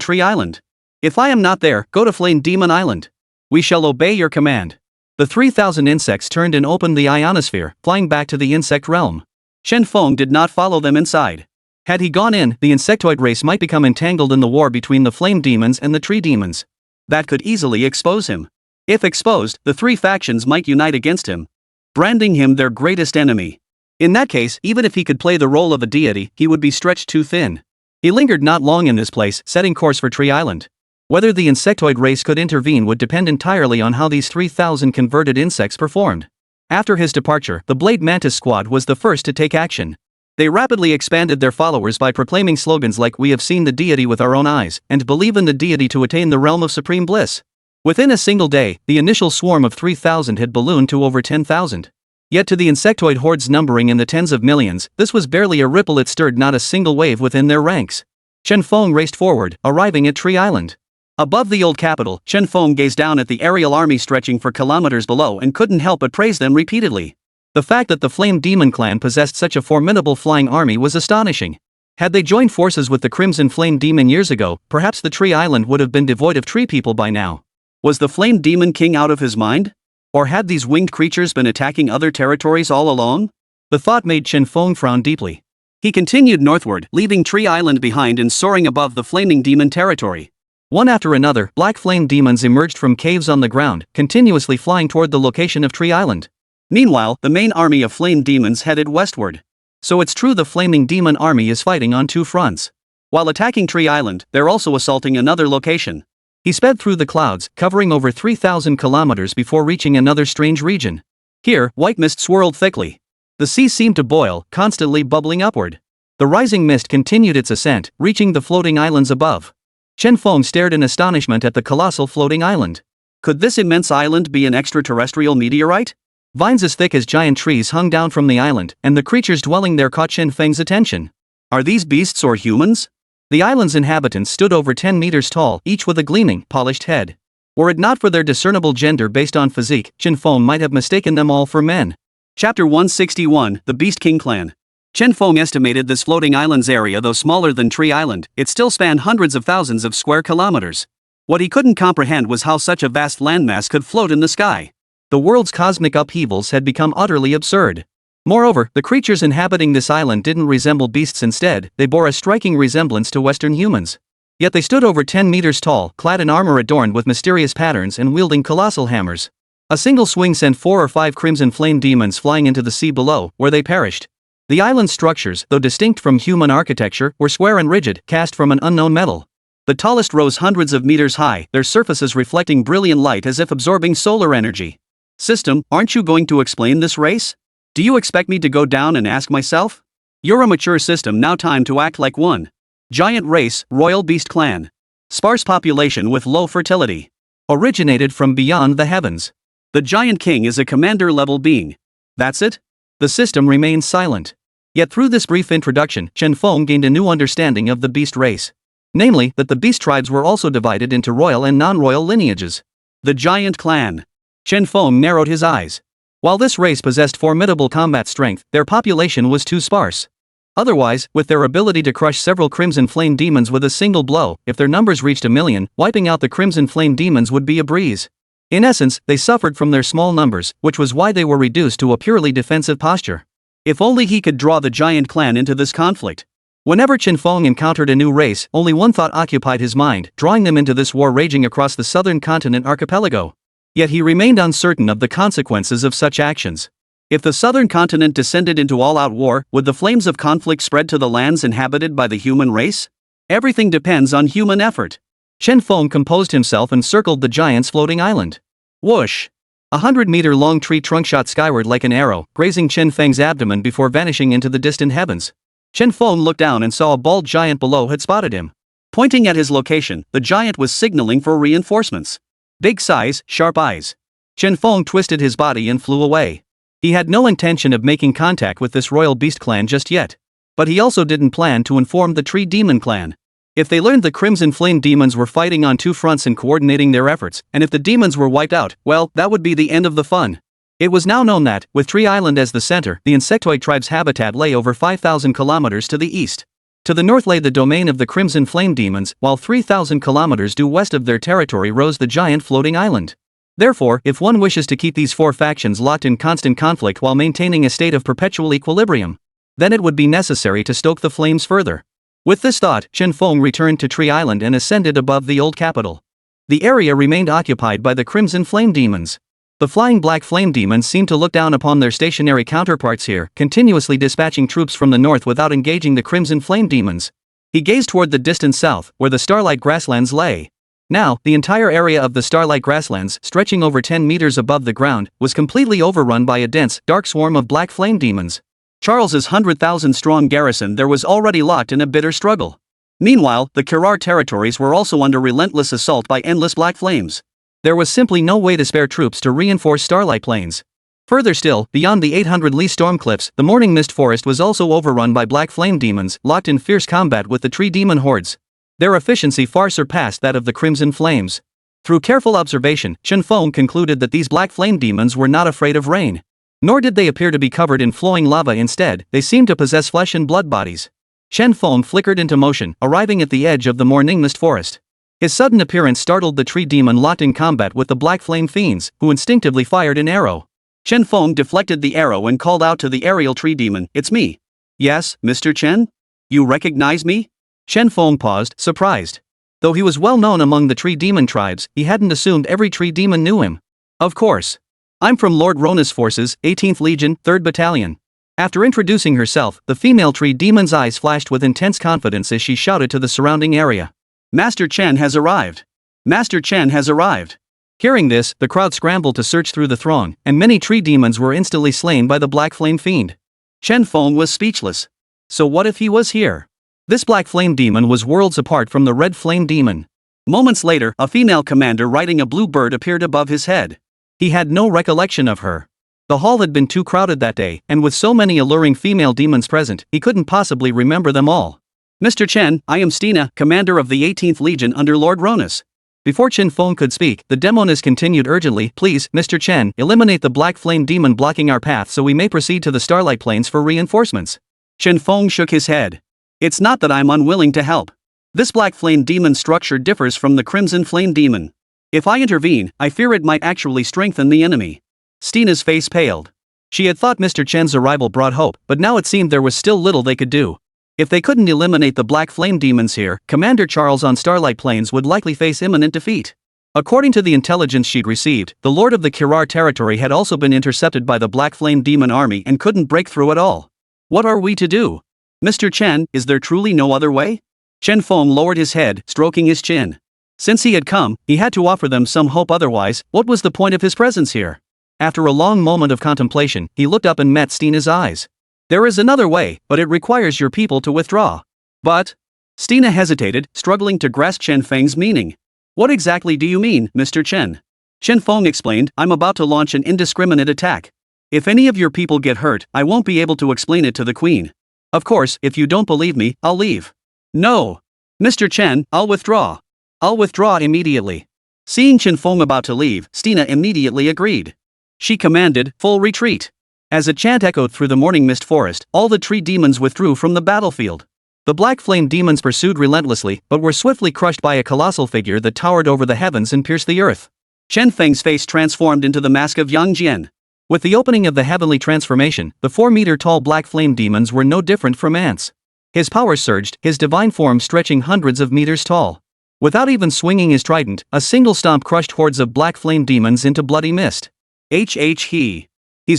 Tree Island. If I am not there, go to Flame Demon Island. We shall obey your command. The 3,000 insects turned and opened the ionosphere, flying back to the insect realm. Chen Feng did not follow them inside. Had he gone in, the insectoid race might become entangled in the war between the flame demons and the tree demons. That could easily expose him. If exposed, the three factions might unite against him, branding him their greatest enemy. In that case, even if he could play the role of a deity, he would be stretched too thin. He lingered not long in this place, setting course for Tree Island. Whether the insectoid race could intervene would depend entirely on how these 3,000 converted insects performed. After his departure, the Blade Mantis squad was the first to take action. They rapidly expanded their followers by proclaiming slogans like "We have seen the deity with our own eyes," and "Believe in the deity to attain the realm of supreme bliss." Within a single day, the initial swarm of 3,000 had ballooned to over 10,000. Yet to the insectoid hordes numbering in the tens of millions, this was barely a ripple, it stirred not a single wave within their ranks. Chen Feng raced forward, arriving at Tree Island. Above the old capital, Chen Feng gazed down at the aerial army stretching for kilometers below and couldn't help but praise them repeatedly. The fact that the Flame Demon clan possessed such a formidable flying army was astonishing. Had they joined forces with the Crimson Flame Demon years ago, perhaps the Tree Island would have been devoid of tree people by now. Was the Flame Demon King out of his mind? Or had these winged creatures been attacking other territories all along? The thought made Chen Feng frown deeply. He continued northward, leaving Tree Island behind and soaring above the Flaming Demon territory. One after another, black flame demons emerged from caves on the ground, continuously flying toward the location of Tree Island. Meanwhile, the main army of flame demons headed westward. So it's true, the Flaming Demon army is fighting on two fronts. While attacking Tree Island, they're also assaulting another location. He sped through the clouds, covering over 3,000 kilometers before reaching another strange region. Here, white mist swirled thickly. The sea seemed to boil, constantly bubbling upward. The rising mist continued its ascent, reaching the floating islands above. Chen Feng stared in astonishment at the colossal floating island. Could this immense island be an extraterrestrial meteorite? Vines as thick as giant trees hung down from the island, and the creatures dwelling there caught Chen Feng's attention. Are these beasts or humans? The island's inhabitants stood over 10 meters tall, each with a gleaming, polished head. Were it not for their discernible gender based on physique, Chen Feng might have mistaken them all for men. Chapter 161, The Beast King Clan. Chen Feng estimated this floating island's area, though smaller than Tree Island, it still spanned hundreds of thousands of square kilometers. What he couldn't comprehend was how such a vast landmass could float in the sky. The world's cosmic upheavals had become utterly absurd. Moreover, the creatures inhabiting this island didn't resemble beasts. Instead, they bore a striking resemblance to Western humans. Yet they stood over 10 meters tall, clad in armor adorned with mysterious patterns and wielding colossal hammers. A single swing sent 4 or 5 crimson flame demons flying into the sea below, where they perished. The island's structures, though distinct from human architecture, were square and rigid, cast from an unknown metal. The tallest rose hundreds of meters high, their surfaces reflecting brilliant light as if absorbing solar energy. System, aren't you going to explain this race? Do you expect me to go down and ask myself? You're a mature system, now time to act like one. Giant race, royal beast clan. Sparse population with low fertility. Originated from beyond the heavens. The giant king is a commander-level being. That's it? The system remained silent. Yet through this brief introduction, Chen Feng gained a new understanding of the beast race. Namely, that the beast tribes were also divided into royal and non-royal lineages. The giant clan. Chen Feng narrowed his eyes. While this race possessed formidable combat strength, their population was too sparse. Otherwise, with their ability to crush several Crimson Flame demons with a single blow, if their numbers reached 1,000,000, wiping out the Crimson Flame demons would be a breeze. In essence, they suffered from their small numbers, which was why they were reduced to a purely defensive posture. If only he could draw the giant clan into this conflict. Whenever Chen Feng encountered a new race, only one thought occupied his mind, drawing them into this war raging across the southern continent archipelago. Yet he remained uncertain of the consequences of such actions. If the southern continent descended into all-out war, would the flames of conflict spread to the lands inhabited by the human race? Everything depends on human effort. Chen Feng composed himself and circled the giant's floating island. Whoosh! 100-meter-long tree trunk shot skyward like an arrow, grazing Chen Feng's abdomen before vanishing into the distant heavens. Chen Feng looked down and saw a bald giant below had spotted him. Pointing at his location, the giant was signaling for reinforcements. Big size, sharp eyes. Chen Feng twisted his body and flew away. He had no intention of making contact with this royal beast clan just yet. But he also didn't plan to inform the Tree Demon clan. If they learned the Crimson Flame demons were fighting on 2 fronts and coordinating their efforts, and if the demons were wiped out, well, that would be the end of the fun. It was now known that, with Tree Island as the center, the insectoid tribe's habitat lay over 5,000 kilometers to the east. To the north lay the domain of the Crimson Flame demons, while 3,000 kilometers due west of their territory rose the giant floating island. Therefore, if one wishes to keep these 4 factions locked in constant conflict while maintaining a state of perpetual equilibrium, then it would be necessary to stoke the flames further. With this thought, Chen Feng returned to Tree Island and ascended above the old capital. The area remained occupied by the Crimson Flame demons. The flying black flame demons seemed to look down upon their stationary counterparts here, continuously dispatching troops from the north without engaging the Crimson Flame demons. He gazed toward the distant south, where the Starlight Grasslands lay. Now, the entire area of the Starlight Grasslands, stretching over 10 meters above the ground, was completely overrun by a dense, dark swarm of black flame demons. Charles's 100,000-strong garrison there was already locked in a bitter struggle. Meanwhile, the Kirar territories were also under relentless assault by endless black flames. There was simply no way to spare troops to reinforce Starlight Plains. Further still, beyond the 800-li storm cliffs, the Morning Mist Forest was also overrun by black flame demons, locked in fierce combat with the tree demon hordes. Their efficiency far surpassed that of the Crimson Flames. Through careful observation, Chen Feng concluded that these black flame demons were not afraid of rain. Nor did they appear to be covered in flowing lava. Instead, they seemed to possess flesh and blood bodies. Chen Feng flickered into motion, arriving at the edge of the Morning Mist Forest. His sudden appearance startled the tree demon locked in combat with the black flame fiends, who instinctively fired an arrow. Chen Feng deflected the arrow and called out to the aerial tree demon, "It's me." "Yes, Mr. Chen? You recognize me?" Chen Feng paused, surprised. Though he was well known among the tree demon tribes, he hadn't assumed every tree demon knew him. "Of course. I'm from Lord Rona's forces, 18th Legion, 3rd Battalion." After introducing herself, the female tree demon's eyes flashed with intense confidence as she shouted to the surrounding area. "Master Chen has arrived! Master Chen has arrived!" Hearing this, the crowd scrambled to search through the throng, and many tree demons were instantly slain by the black flame fiend. Chen Feng was speechless. So what if he was here? This black flame demon was worlds apart from the red flame demon. Moments later, a female commander riding a blue bird appeared above his head. He had no recollection of her. The hall had been too crowded that day, and with so many alluring female demons present, he couldn't possibly remember them all. "Mr. Chen, I am Stina, commander of the 18th Legion under Lord Ronas." Before Chen Feng could speak, the demoness continued urgently, "Please, Mr. Chen, eliminate the black flame demon blocking our path so we may proceed to the Starlight Plains for reinforcements." Chen Feng shook his head. "It's not that I'm unwilling to help. This black flame demon structure differs from the crimson flame demon. If I intervene, I fear it might actually strengthen the enemy. Stina's face paled. She had thought Mr. Chen's arrival brought hope, but now it seemed there was still little they could do. If they couldn't eliminate the black flame demons here, Commander Charles on Starlight Plains would likely face imminent defeat. According to the intelligence she'd received, the Lord of the Kirar territory had also been intercepted by the black flame demon army and couldn't break through at all. What are we to do? Mr. Chen, is there truly no other way? Chen Feng lowered his head, stroking his chin. Since he had come, he had to offer them some hope, otherwise, what was the point of his presence here? After a long moment of contemplation, he looked up and met Stina's eyes. There is another way, but it requires your people to withdraw. But? Stina hesitated, struggling to grasp Chen Feng's meaning. What exactly do you mean, Mr. Chen? Chen Feng explained, I'm about to launch an indiscriminate attack. If any of your people get hurt, I won't be able to explain it to the Queen. Of course, if you don't believe me, I'll leave. No. Mr. Chen, I'll withdraw. I'll withdraw immediately. Seeing Chen Feng about to leave, Stina immediately agreed. She commanded, full retreat. As a chant echoed through the morning mist forest, all the tree demons withdrew from the battlefield. The black flame demons pursued relentlessly, but were swiftly crushed by a colossal figure that towered over the heavens and pierced the earth. Chen Feng's face transformed into the mask of Yang Jian. With the opening of the heavenly transformation, the 4-meter-tall black flame demons were no different from ants. His power surged, his divine form stretching hundreds of meters tall. Without even swinging his trident, a single stomp crushed hordes of black flame demons into bloody mist. He's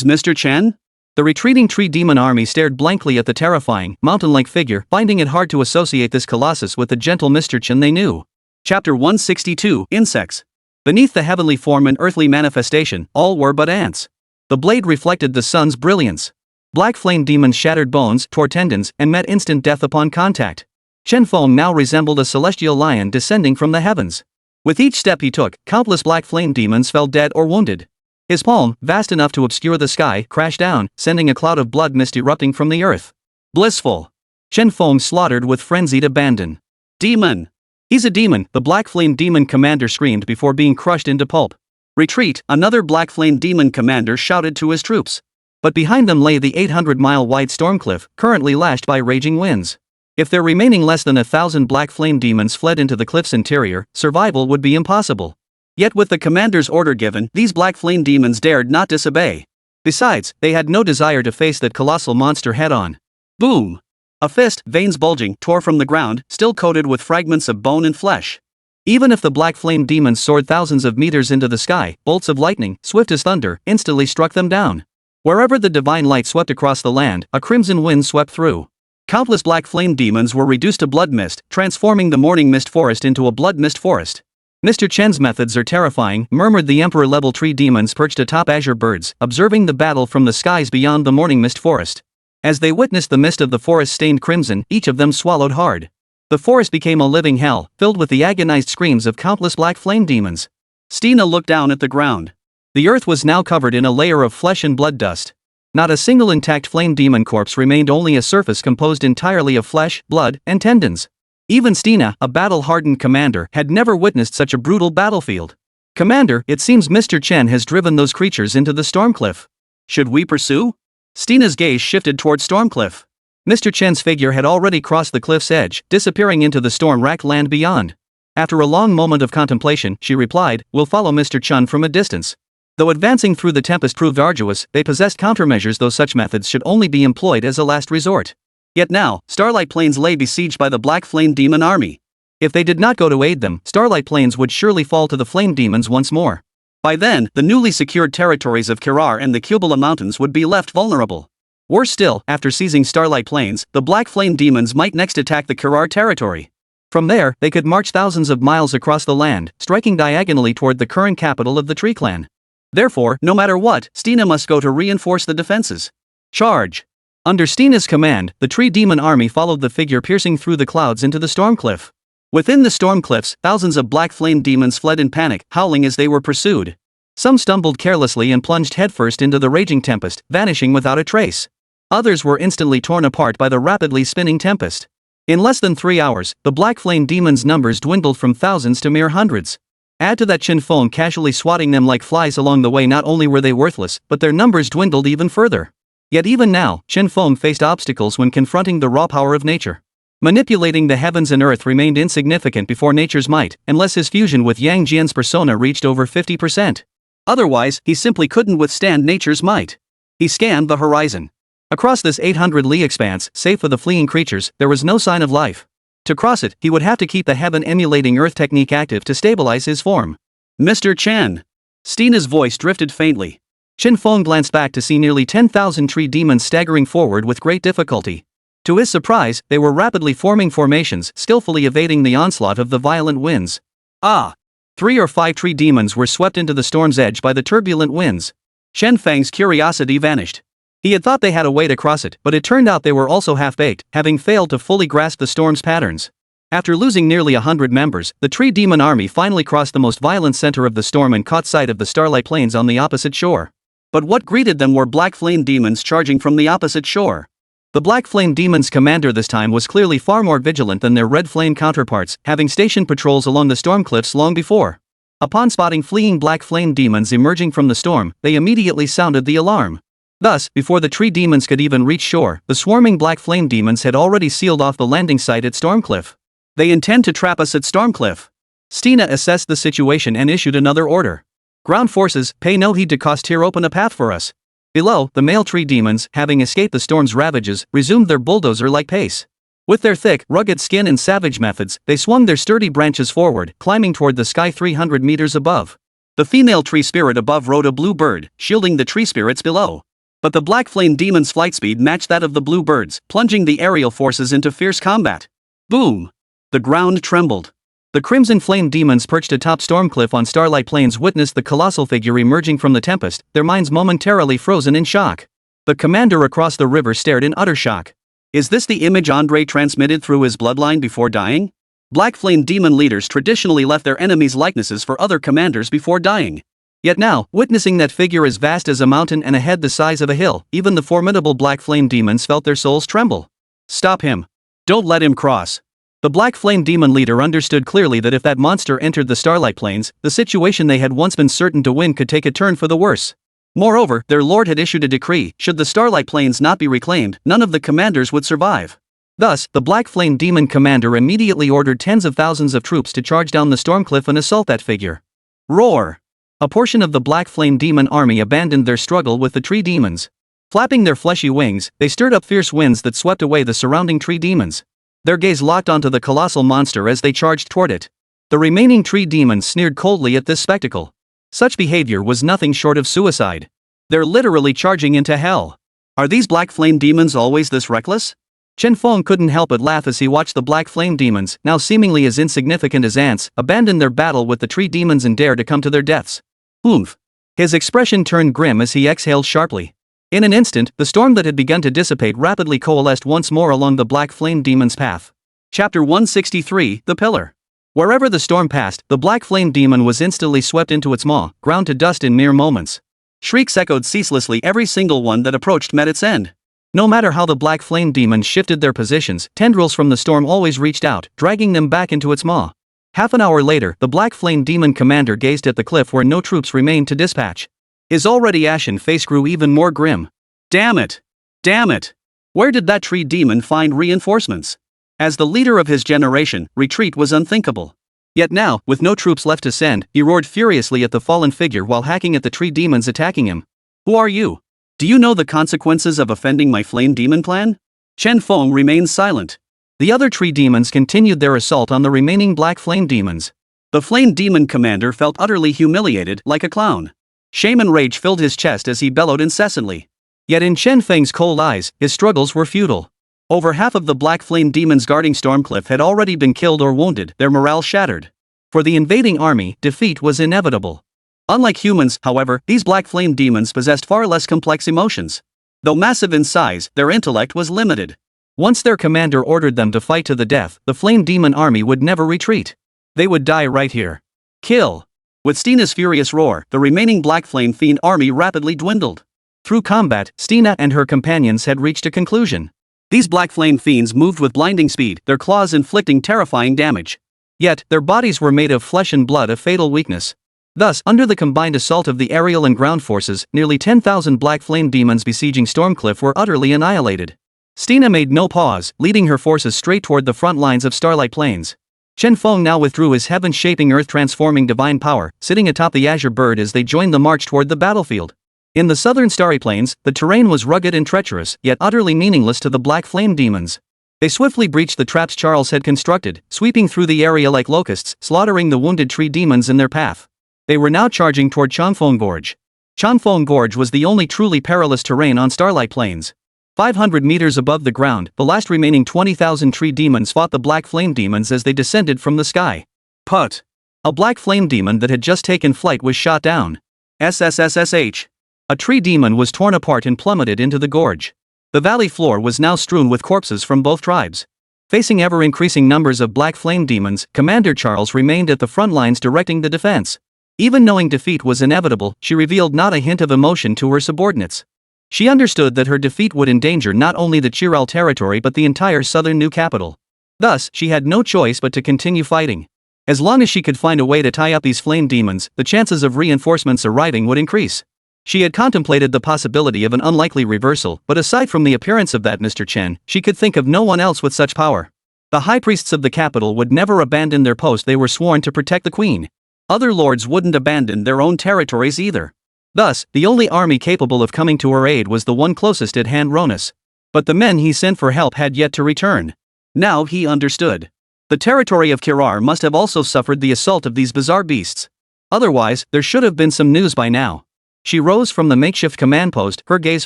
Mr. Chen? The retreating tree demon army stared blankly at the terrifying, mountain-like figure, finding it hard to associate this colossus with the gentle Mr. Chen they knew. Chapter 162, Insects. Beneath the heavenly form and earthly manifestation, all were but ants. The blade reflected the sun's brilliance. Black flame demons shattered bones, tore tendons, and met instant death upon contact. Chen Feng now resembled a celestial lion descending from the heavens. With each step he took, countless black flame demons fell dead or wounded. His palm, vast enough to obscure the sky, crashed down, sending a cloud of blood mist erupting from the earth. Blissful. Chen Feng slaughtered with frenzied abandon. Demon! He's a demon, the black flame demon commander screamed before being crushed into pulp. Retreat, another black flame demon commander shouted to his troops. But behind them lay the 800-mile-wide storm cliff, currently lashed by raging winds. If there remaining less than 1,000 black flame demons fled into the cliff's interior, survival would be impossible. Yet with the commander's order given, these black flame demons dared not disobey. Besides, they had no desire to face that colossal monster head-on. Boom! A fist, veins bulging, tore from the ground, still coated with fragments of bone and flesh. Even if the black flame demons soared thousands of meters into the sky, bolts of lightning, swift as thunder, instantly struck them down. Wherever the divine light swept across the land, a crimson wind swept through. Countless black flame demons were reduced to blood mist, transforming the morning mist forest into a blood mist forest. Mr. Chen's methods are terrifying, murmured the emperor-level tree demons perched atop azure birds, observing the battle from the skies beyond the morning mist forest. As they witnessed the mist of the forest stained crimson, each of them swallowed hard. The forest became a living hell, filled with the agonized screams of countless black flame demons. Stina looked down at the ground. The earth was now covered in a layer of flesh and blood dust. Not a single intact flame demon corpse remained, only a surface composed entirely of flesh, blood, and tendons. Even Stina, a battle-hardened commander, had never witnessed such a brutal battlefield. Commander, it seems Mr. Chen has driven those creatures into the Stormcliff. Should we pursue? Stina's gaze shifted toward Stormcliff. Mr. Chen's figure had already crossed the cliff's edge, disappearing into the storm-racked land beyond. After a long moment of contemplation, she replied, "We'll follow Mr. Chen from a distance." Though advancing through the tempest proved arduous, they possessed countermeasures, though such methods should only be employed as a last resort. Yet now, Starlight Plains lay besieged by the Black Flame Demon army. If they did not go to aid them, Starlight Plains would surely fall to the Flame Demons once more. By then, the newly secured territories of Kirar and the Kubala Mountains would be left vulnerable. Worse still, after seizing Starlight Plains, the Black Flame Demons might next attack the Kirar territory. From there, they could march thousands of miles across the land, striking diagonally toward the current capital of the Tree Clan. Therefore, no matter what, Stina must go to reinforce the defenses. Charge! Under Stina's command, the Tree Demon army followed the figure piercing through the clouds into the Stormcliff. Within the Stormcliffs, thousands of Black Flame Demons fled in panic, howling as they were pursued. Some stumbled carelessly and plunged headfirst into the raging tempest, vanishing without a trace. Others were instantly torn apart by the rapidly spinning tempest. In less than 3 hours, the Black Flame Demons' numbers dwindled from thousands to mere hundreds. Add to that Chen Feng casually swatting them like flies along the way. Not only were they worthless, but their numbers dwindled even further. Yet even now, Chen Feng faced obstacles when confronting the raw power of nature. Manipulating the heavens and earth remained insignificant before nature's might, unless his fusion with Yang Jian's persona reached over 50%. Otherwise, he simply couldn't withstand nature's might. He scanned the horizon. Across this 800-li expanse, save for the fleeing creatures, there was no sign of life. To cross it, he would have to keep the heaven-emulating earth technique active to stabilize his form. Mr. Chen. Stina's voice drifted faintly. Chen Feng glanced back to see nearly 10,000 tree demons staggering forward with great difficulty. To his surprise, they were rapidly forming formations, skillfully evading the onslaught of the violent winds. 3 or 5 tree demons were swept into the storm's edge by the turbulent winds. Chen Feng's curiosity vanished. He had thought they had a way to cross it, but it turned out they were also half-baked, having failed to fully grasp the storm's patterns. After losing nearly 100 members, the tree demon army finally crossed the most violent center of the storm and caught sight of the starlight plains on the opposite shore. But what greeted them were black flame demons charging from the opposite shore. The Black Flame Demon's commander this time was clearly far more vigilant than their Red Flame counterparts, having stationed patrols along the storm cliffs long before. Upon spotting fleeing Black Flame Demons emerging from the storm, they immediately sounded the alarm. Thus, before the tree demons could even reach shore, the swarming Black Flame Demons had already sealed off the landing site at Stormcliff. They intend to trap us at Stormcliff. Stina assessed the situation and issued another order. Ground forces, pay no heed to Costier, open a path for us. Below, the male tree demons, having escaped the storm's ravages, resumed their bulldozer-like pace. With their thick, rugged skin and savage methods, they swung their sturdy branches forward, climbing toward the sky 300 meters above. The female tree spirit above rode a blue bird, shielding the tree spirits below. But the Black Flame Demon's flight speed matched that of the blue birds, plunging the aerial forces into fierce combat. Boom! The ground trembled. The Crimson Flame Demons perched atop Stormcliff on Starlight Plains witnessed the colossal figure emerging from the tempest, their minds momentarily frozen in shock. The commander across the river stared in utter shock. Is this the image Andre transmitted through his bloodline before dying? Black Flame Demon leaders traditionally left their enemies' likenesses for other commanders before dying. Yet now, witnessing that figure as vast as a mountain and a head the size of a hill, even the formidable Black Flame Demons felt their souls tremble. Stop him. Don't let him cross. The Black Flame Demon leader understood clearly that if that monster entered the Starlight Plains, the situation they had once been certain to win could take a turn for the worse. Moreover, their lord had issued a decree: should the Starlight Plains not be reclaimed, none of the commanders would survive. Thus, the Black Flame Demon commander immediately ordered tens of thousands of troops to charge down the Stormcliff and assault that figure. Roar! A portion of the Black Flame Demon army abandoned their struggle with the tree demons. Flapping their fleshy wings, they stirred up fierce winds that swept away the surrounding tree demons. Their gaze locked onto the colossal monster as they charged toward it. The remaining tree demons sneered coldly at this spectacle. Such behavior was nothing short of suicide. They're literally charging into hell. Are these Black Flame Demons always this reckless? Chen Feng couldn't help but laugh as he watched the Black Flame Demons, now seemingly as insignificant as ants, abandon their battle with the tree demons and dare to come to their deaths. Oomph! His expression turned grim as he exhaled sharply. In an instant, the storm that had begun to dissipate rapidly coalesced once more along the Black Flame Demon's path. Chapter 163, The Pillar. Wherever the storm passed, the Black Flame Demon was instantly swept into its maw, ground to dust in mere moments. Shrieks echoed ceaselessly, every single one that approached met its end. No matter how the Black Flame Demons shifted their positions, tendrils from the storm always reached out, dragging them back into its maw. Half an hour later, the Black Flame Demon commander gazed at the cliff where no troops remained to dispatch. His already ashen face grew even more grim. Damn it! Damn it! Where did that tree demon find reinforcements? As the leader of his generation, retreat was unthinkable. Yet now, with no troops left to send, he roared furiously at the fallen figure while hacking at the tree demons attacking him. Who are you? Do you know the consequences of offending my flame demon plan? Chen Feng remained silent. The other tree demons continued their assault on the remaining Black Flame Demons. The flame demon commander felt utterly humiliated, like a clown. Shame and rage filled his chest as he bellowed incessantly. Yet in Chen Feng's cold eyes, his struggles were futile. Over half of the Black Flame Demons guarding Stormcliff had already been killed or wounded, their morale shattered. For the invading army, defeat was inevitable. Unlike humans, however, these Black Flame Demons possessed far less complex emotions. Though massive in size, their intellect was limited. Once their commander ordered them to fight to the death, the Flame Demon army would never retreat. They would die right here. Kill! With Stina's furious roar, the remaining Black Flame Fiend army rapidly dwindled. Through combat, Stina and her companions had reached a conclusion. These Black Flame Fiends moved with blinding speed, their claws inflicting terrifying damage. Yet, their bodies were made of flesh and blood, a fatal weakness. Thus, under the combined assault of the aerial and ground forces, nearly 10,000 Black Flame Demons besieging Stormcliff were utterly annihilated. Stina made no pause, leading her forces straight toward the front lines of Starlight Plains. Chen Feng now withdrew his heaven-shaping earth-transforming divine power, sitting atop the azure bird as they joined the march toward the battlefield. In the southern Starry Plains, the terrain was rugged and treacherous, yet utterly meaningless to the black flame demons. They swiftly breached the traps Charles had constructed, sweeping through the area like locusts, slaughtering the wounded tree demons in their path. They were now charging toward Changfeng Gorge. Changfeng Gorge was the only truly perilous terrain on Starlight Plains. 500 meters above the ground, the last remaining 20,000 tree demons fought the black flame demons as they descended from the sky. Put! A black flame demon that had just taken flight was shot down. SSSSH. A tree demon was torn apart and plummeted into the gorge. The valley floor was now strewn with corpses from both tribes. Facing ever-increasing numbers of black flame demons, Commander Charles remained at the front lines directing the defense. Even knowing defeat was inevitable, she revealed not a hint of emotion to her subordinates. She understood that her defeat would endanger not only the Chiral territory but the entire southern new capital. Thus, she had no choice but to continue fighting. As long as she could find a way to tie up these flame demons, the chances of reinforcements arriving would increase. She had contemplated the possibility of an unlikely reversal, but aside from the appearance of that Mr. Chen, she could think of no one else with such power. The high priests of the capital would never abandon their post they were sworn to protect the queen. Other lords wouldn't abandon their own territories either. Thus, the only army capable of coming to her aid was the one closest at hand, Ronus. But the men he sent for help had yet to return. Now he understood. The territory of Kirar must have also suffered the assault of these bizarre beasts. Otherwise, there should have been some news by now. She rose from the makeshift command post, her gaze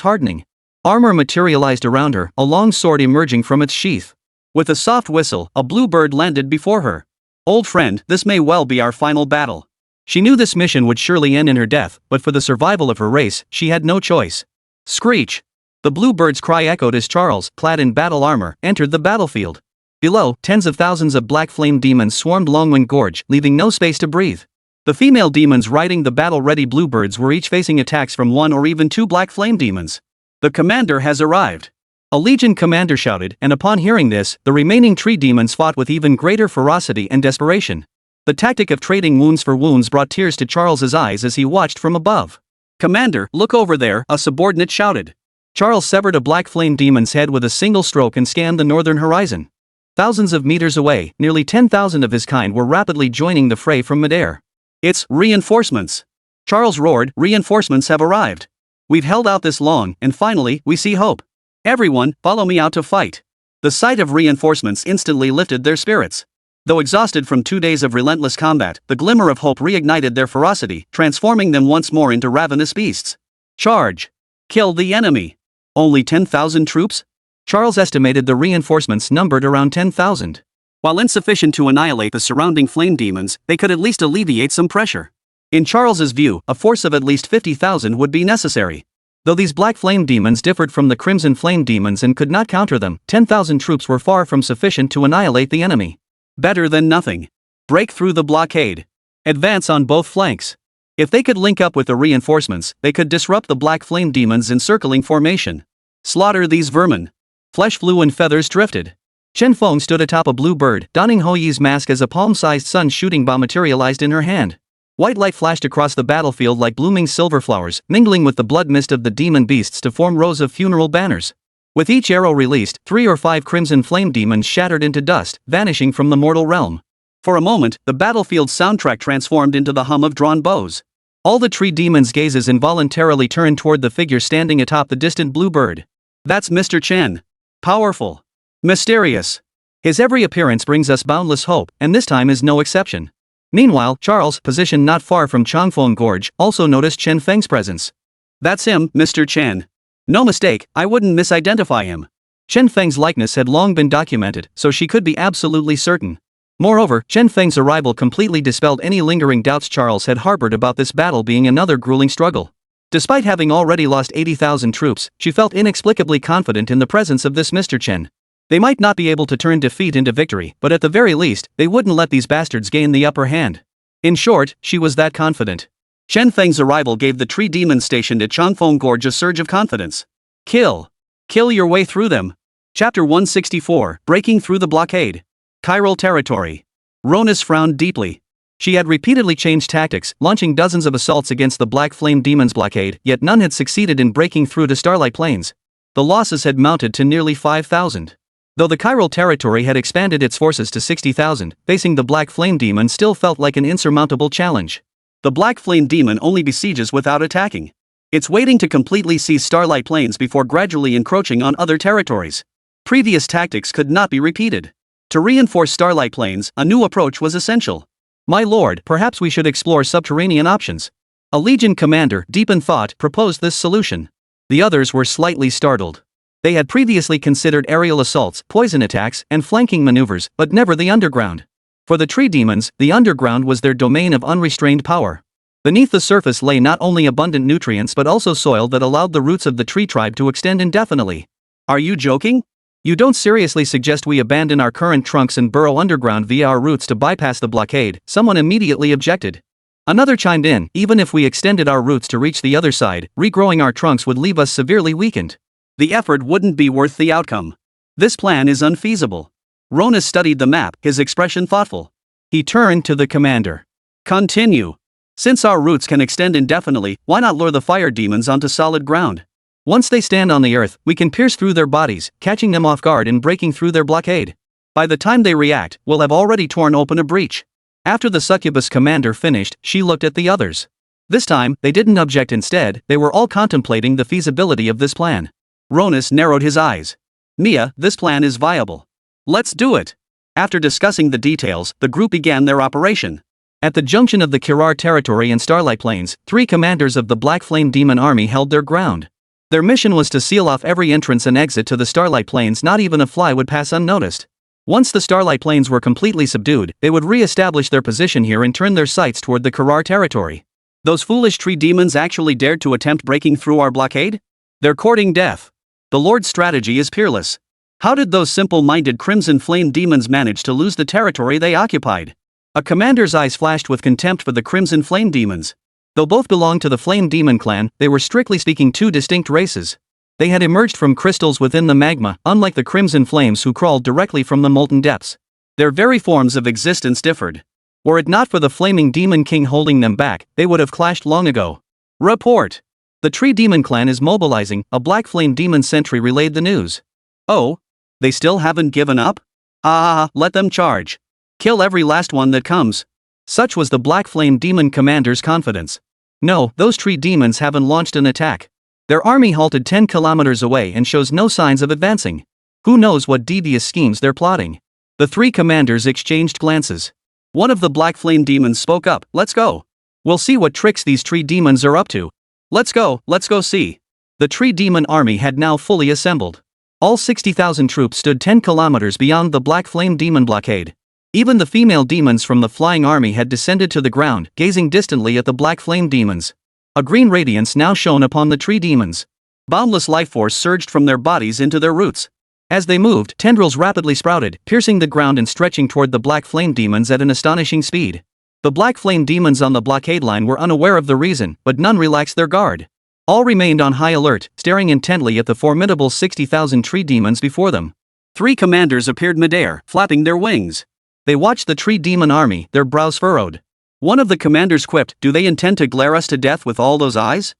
hardening. Armor materialized around her, a long sword emerging from its sheath. With a soft whistle, a blue bird landed before her. Old friend, this may well be our final battle. She knew this mission would surely end in her death, but for the survival of her race, she had no choice. Screech! The blue bird's cry echoed as Charles, clad in battle armor, entered the battlefield. Below, tens of thousands of black flame demons swarmed Longwind Gorge, leaving no space to breathe. The female demons riding the battle-ready bluebirds were each facing attacks from one or even two black flame demons. The commander has arrived. A legion commander shouted, and upon hearing this, the remaining tree demons fought with even greater ferocity and desperation. The tactic of trading wounds for wounds brought tears to Charles's eyes as he watched from above. "Commander, look over there," a subordinate shouted. Charles severed a black flame demon's head with a single stroke and scanned the northern horizon. Thousands of meters away, nearly 10,000 of his kind were rapidly joining the fray from midair. "It's reinforcements!" Charles roared, "Reinforcements have arrived. We've held out this long, and finally, we see hope. Everyone, follow me out to fight." The sight of reinforcements instantly lifted their spirits. Though exhausted from 2 days of relentless combat, the glimmer of hope reignited their ferocity, transforming them once more into ravenous beasts. Charge! Kill the enemy! Only 10,000 troops? Charles estimated the reinforcements numbered around 10,000. While insufficient to annihilate the surrounding flame demons, they could at least alleviate some pressure. In Charles's view, a force of at least 50,000 would be necessary. Though these black flame demons differed from the crimson flame demons and could not counter them, 10,000 troops were far from sufficient to annihilate the enemy. Better than nothing. Break through the blockade. Advance on both flanks. If they could link up with the reinforcements, they could disrupt the black flame demons in circling formation. Slaughter these vermin. Flesh flew and feathers drifted. Chen Feng stood atop a blue bird, donning Hou Yi's mask as a palm-sized sun shooting bomb materialized in her hand. White light flashed across the battlefield like blooming silver flowers, mingling with the blood mist of the demon beasts to form rows of funeral banners. With each arrow released, 3 or 5 crimson flame demons shattered into dust, vanishing from the mortal realm. For a moment, the battlefield's soundtrack transformed into the hum of drawn bows. All the tree demons' gazes involuntarily turned toward the figure standing atop the distant blue bird. That's Mr. Chen. Powerful. Mysterious. His every appearance brings us boundless hope, and this time is no exception. Meanwhile, Charles, positioned not far from Changfeng Gorge, also noticed Chen Feng's presence. That's him, Mr. Chen. No mistake, I wouldn't misidentify him. Chen Feng's likeness had long been documented, so she could be absolutely certain. Moreover, Chen Feng's arrival completely dispelled any lingering doubts Charles had harbored about this battle being another grueling struggle. Despite having already lost 80,000 troops, she felt inexplicably confident in the presence of this Mr. Chen. They might not be able to turn defeat into victory, but at the very least, they wouldn't let these bastards gain the upper hand. In short, she was that confident. Chen Feng's arrival gave the tree demons stationed at Changfeng Gorge a surge of confidence. Kill. Kill your way through them. Chapter 164, Breaking Through the Blockade. Chiral Territory. Ronus frowned deeply. She had repeatedly changed tactics, launching dozens of assaults against the Black Flame Demons blockade, yet none had succeeded in breaking through to Starlight Plains. The losses had mounted to nearly 5,000. Though the chiral territory had expanded its forces to 60,000, facing the Black Flame Demon still felt like an insurmountable challenge. The Black Flame Demon only besieges without attacking. It's waiting to completely seize Starlight Plains before gradually encroaching on other territories. Previous tactics could not be repeated. To reinforce Starlight Plains, a new approach was essential. My lord, perhaps we should explore subterranean options. A Legion commander, deep in thought, proposed this solution. The others were slightly startled. They had previously considered aerial assaults, poison attacks, and flanking maneuvers, but never the underground. For the tree demons, the underground was their domain of unrestrained power. Beneath the surface lay not only abundant nutrients but also soil that allowed the roots of the tree tribe to extend indefinitely. Are you joking? You don't seriously suggest we abandon our current trunks and burrow underground via our roots to bypass the blockade? Someone immediately objected. Another chimed in, even if we extended our roots to reach the other side, regrowing our trunks would leave us severely weakened. The effort wouldn't be worth the outcome. This plan is unfeasible. Ronus studied the map, his expression thoughtful. He turned to the commander. Continue. Since our roots can extend indefinitely, why not lure the fire demons onto solid ground? Once they stand on the earth, we can pierce through their bodies, catching them off guard and breaking through their blockade. By the time they react, we'll have already torn open a breach. After the succubus commander finished, she looked at the others. This time, they didn't object. Instead, they were all contemplating the feasibility of this plan. Ronus narrowed his eyes. Mia, this plan is viable. Let's do it. After discussing the details, the group began their operation. At the junction of the Kirar territory and Starlight Plains, 3 commanders of the Black Flame Demon army held their ground. Their mission was to seal off every entrance and exit to the Starlight Plains. Not even a fly would pass unnoticed. Once the Starlight Plains were completely subdued, they would re-establish their position here and turn their sights toward the Kirar territory. Those foolish tree demons actually dared to attempt breaking through our blockade? They're courting death. The Lord's strategy is peerless. How did those simple-minded Crimson Flame demons manage to lose the territory they occupied? A commander's eyes flashed with contempt for the Crimson Flame demons. Though both belonged to the Flame Demon clan, they were strictly speaking 2 distinct races. They had emerged from crystals within the magma, unlike the Crimson Flames who crawled directly from the molten depths. Their very forms of existence differed. Were it not for the Flaming Demon King holding them back, they would have clashed long ago. Report. The Tree Demon clan is mobilizing, a Black Flame Demon sentry relayed the news. Oh? They still haven't given up? Let them charge. Kill every last one that comes. Such was the Black Flame Demon commander's confidence. No, those tree demons haven't launched an attack. Their army halted 10 kilometers away and shows no signs of advancing. Who knows what devious schemes they're plotting? The 3 commanders exchanged glances. One of the Black Flame demons spoke up. Let's go. We'll see what tricks these tree demons are up to. Let's go see. The tree demon army had now fully assembled. All 60,000 troops stood 10 kilometers beyond the Black Flame Demon blockade. Even the female demons from the flying army had descended to the ground, gazing distantly at the Black Flame demons. A green radiance now shone upon the tree demons. Boundless life force surged from their bodies into their roots. As they moved, tendrils rapidly sprouted, piercing the ground and stretching toward the Black Flame demons at an astonishing speed. The Black Flame demons on the blockade line were unaware of the reason, but none relaxed their guard. All remained on high alert, staring intently at the formidable 60,000 tree demons before them. 3 commanders appeared midair, flapping their wings. They watched the tree demon army, their brows furrowed. One of the commanders quipped, "Do they intend to glare us to death with all those eyes?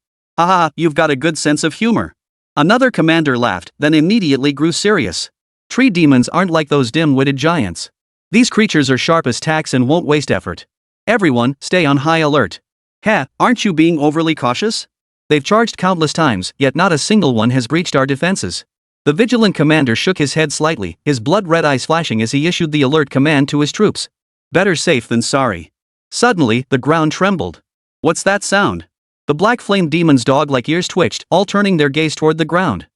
You've got a good sense of humor." Another commander laughed, then immediately grew serious. Tree demons aren't like those dim-witted giants. These creatures are sharp as tacks and won't waste effort. Everyone, stay on high alert. Aren't you being overly cautious? They've charged countless times, yet not a single one has breached our defenses. The vigilant commander shook his head slightly, his blood-red eyes flashing as he issued the alert command to his troops. Better safe than sorry. Suddenly, the ground trembled. What's that sound? The Black Flame demon's dog-like ears twitched, all turning their gaze toward the ground.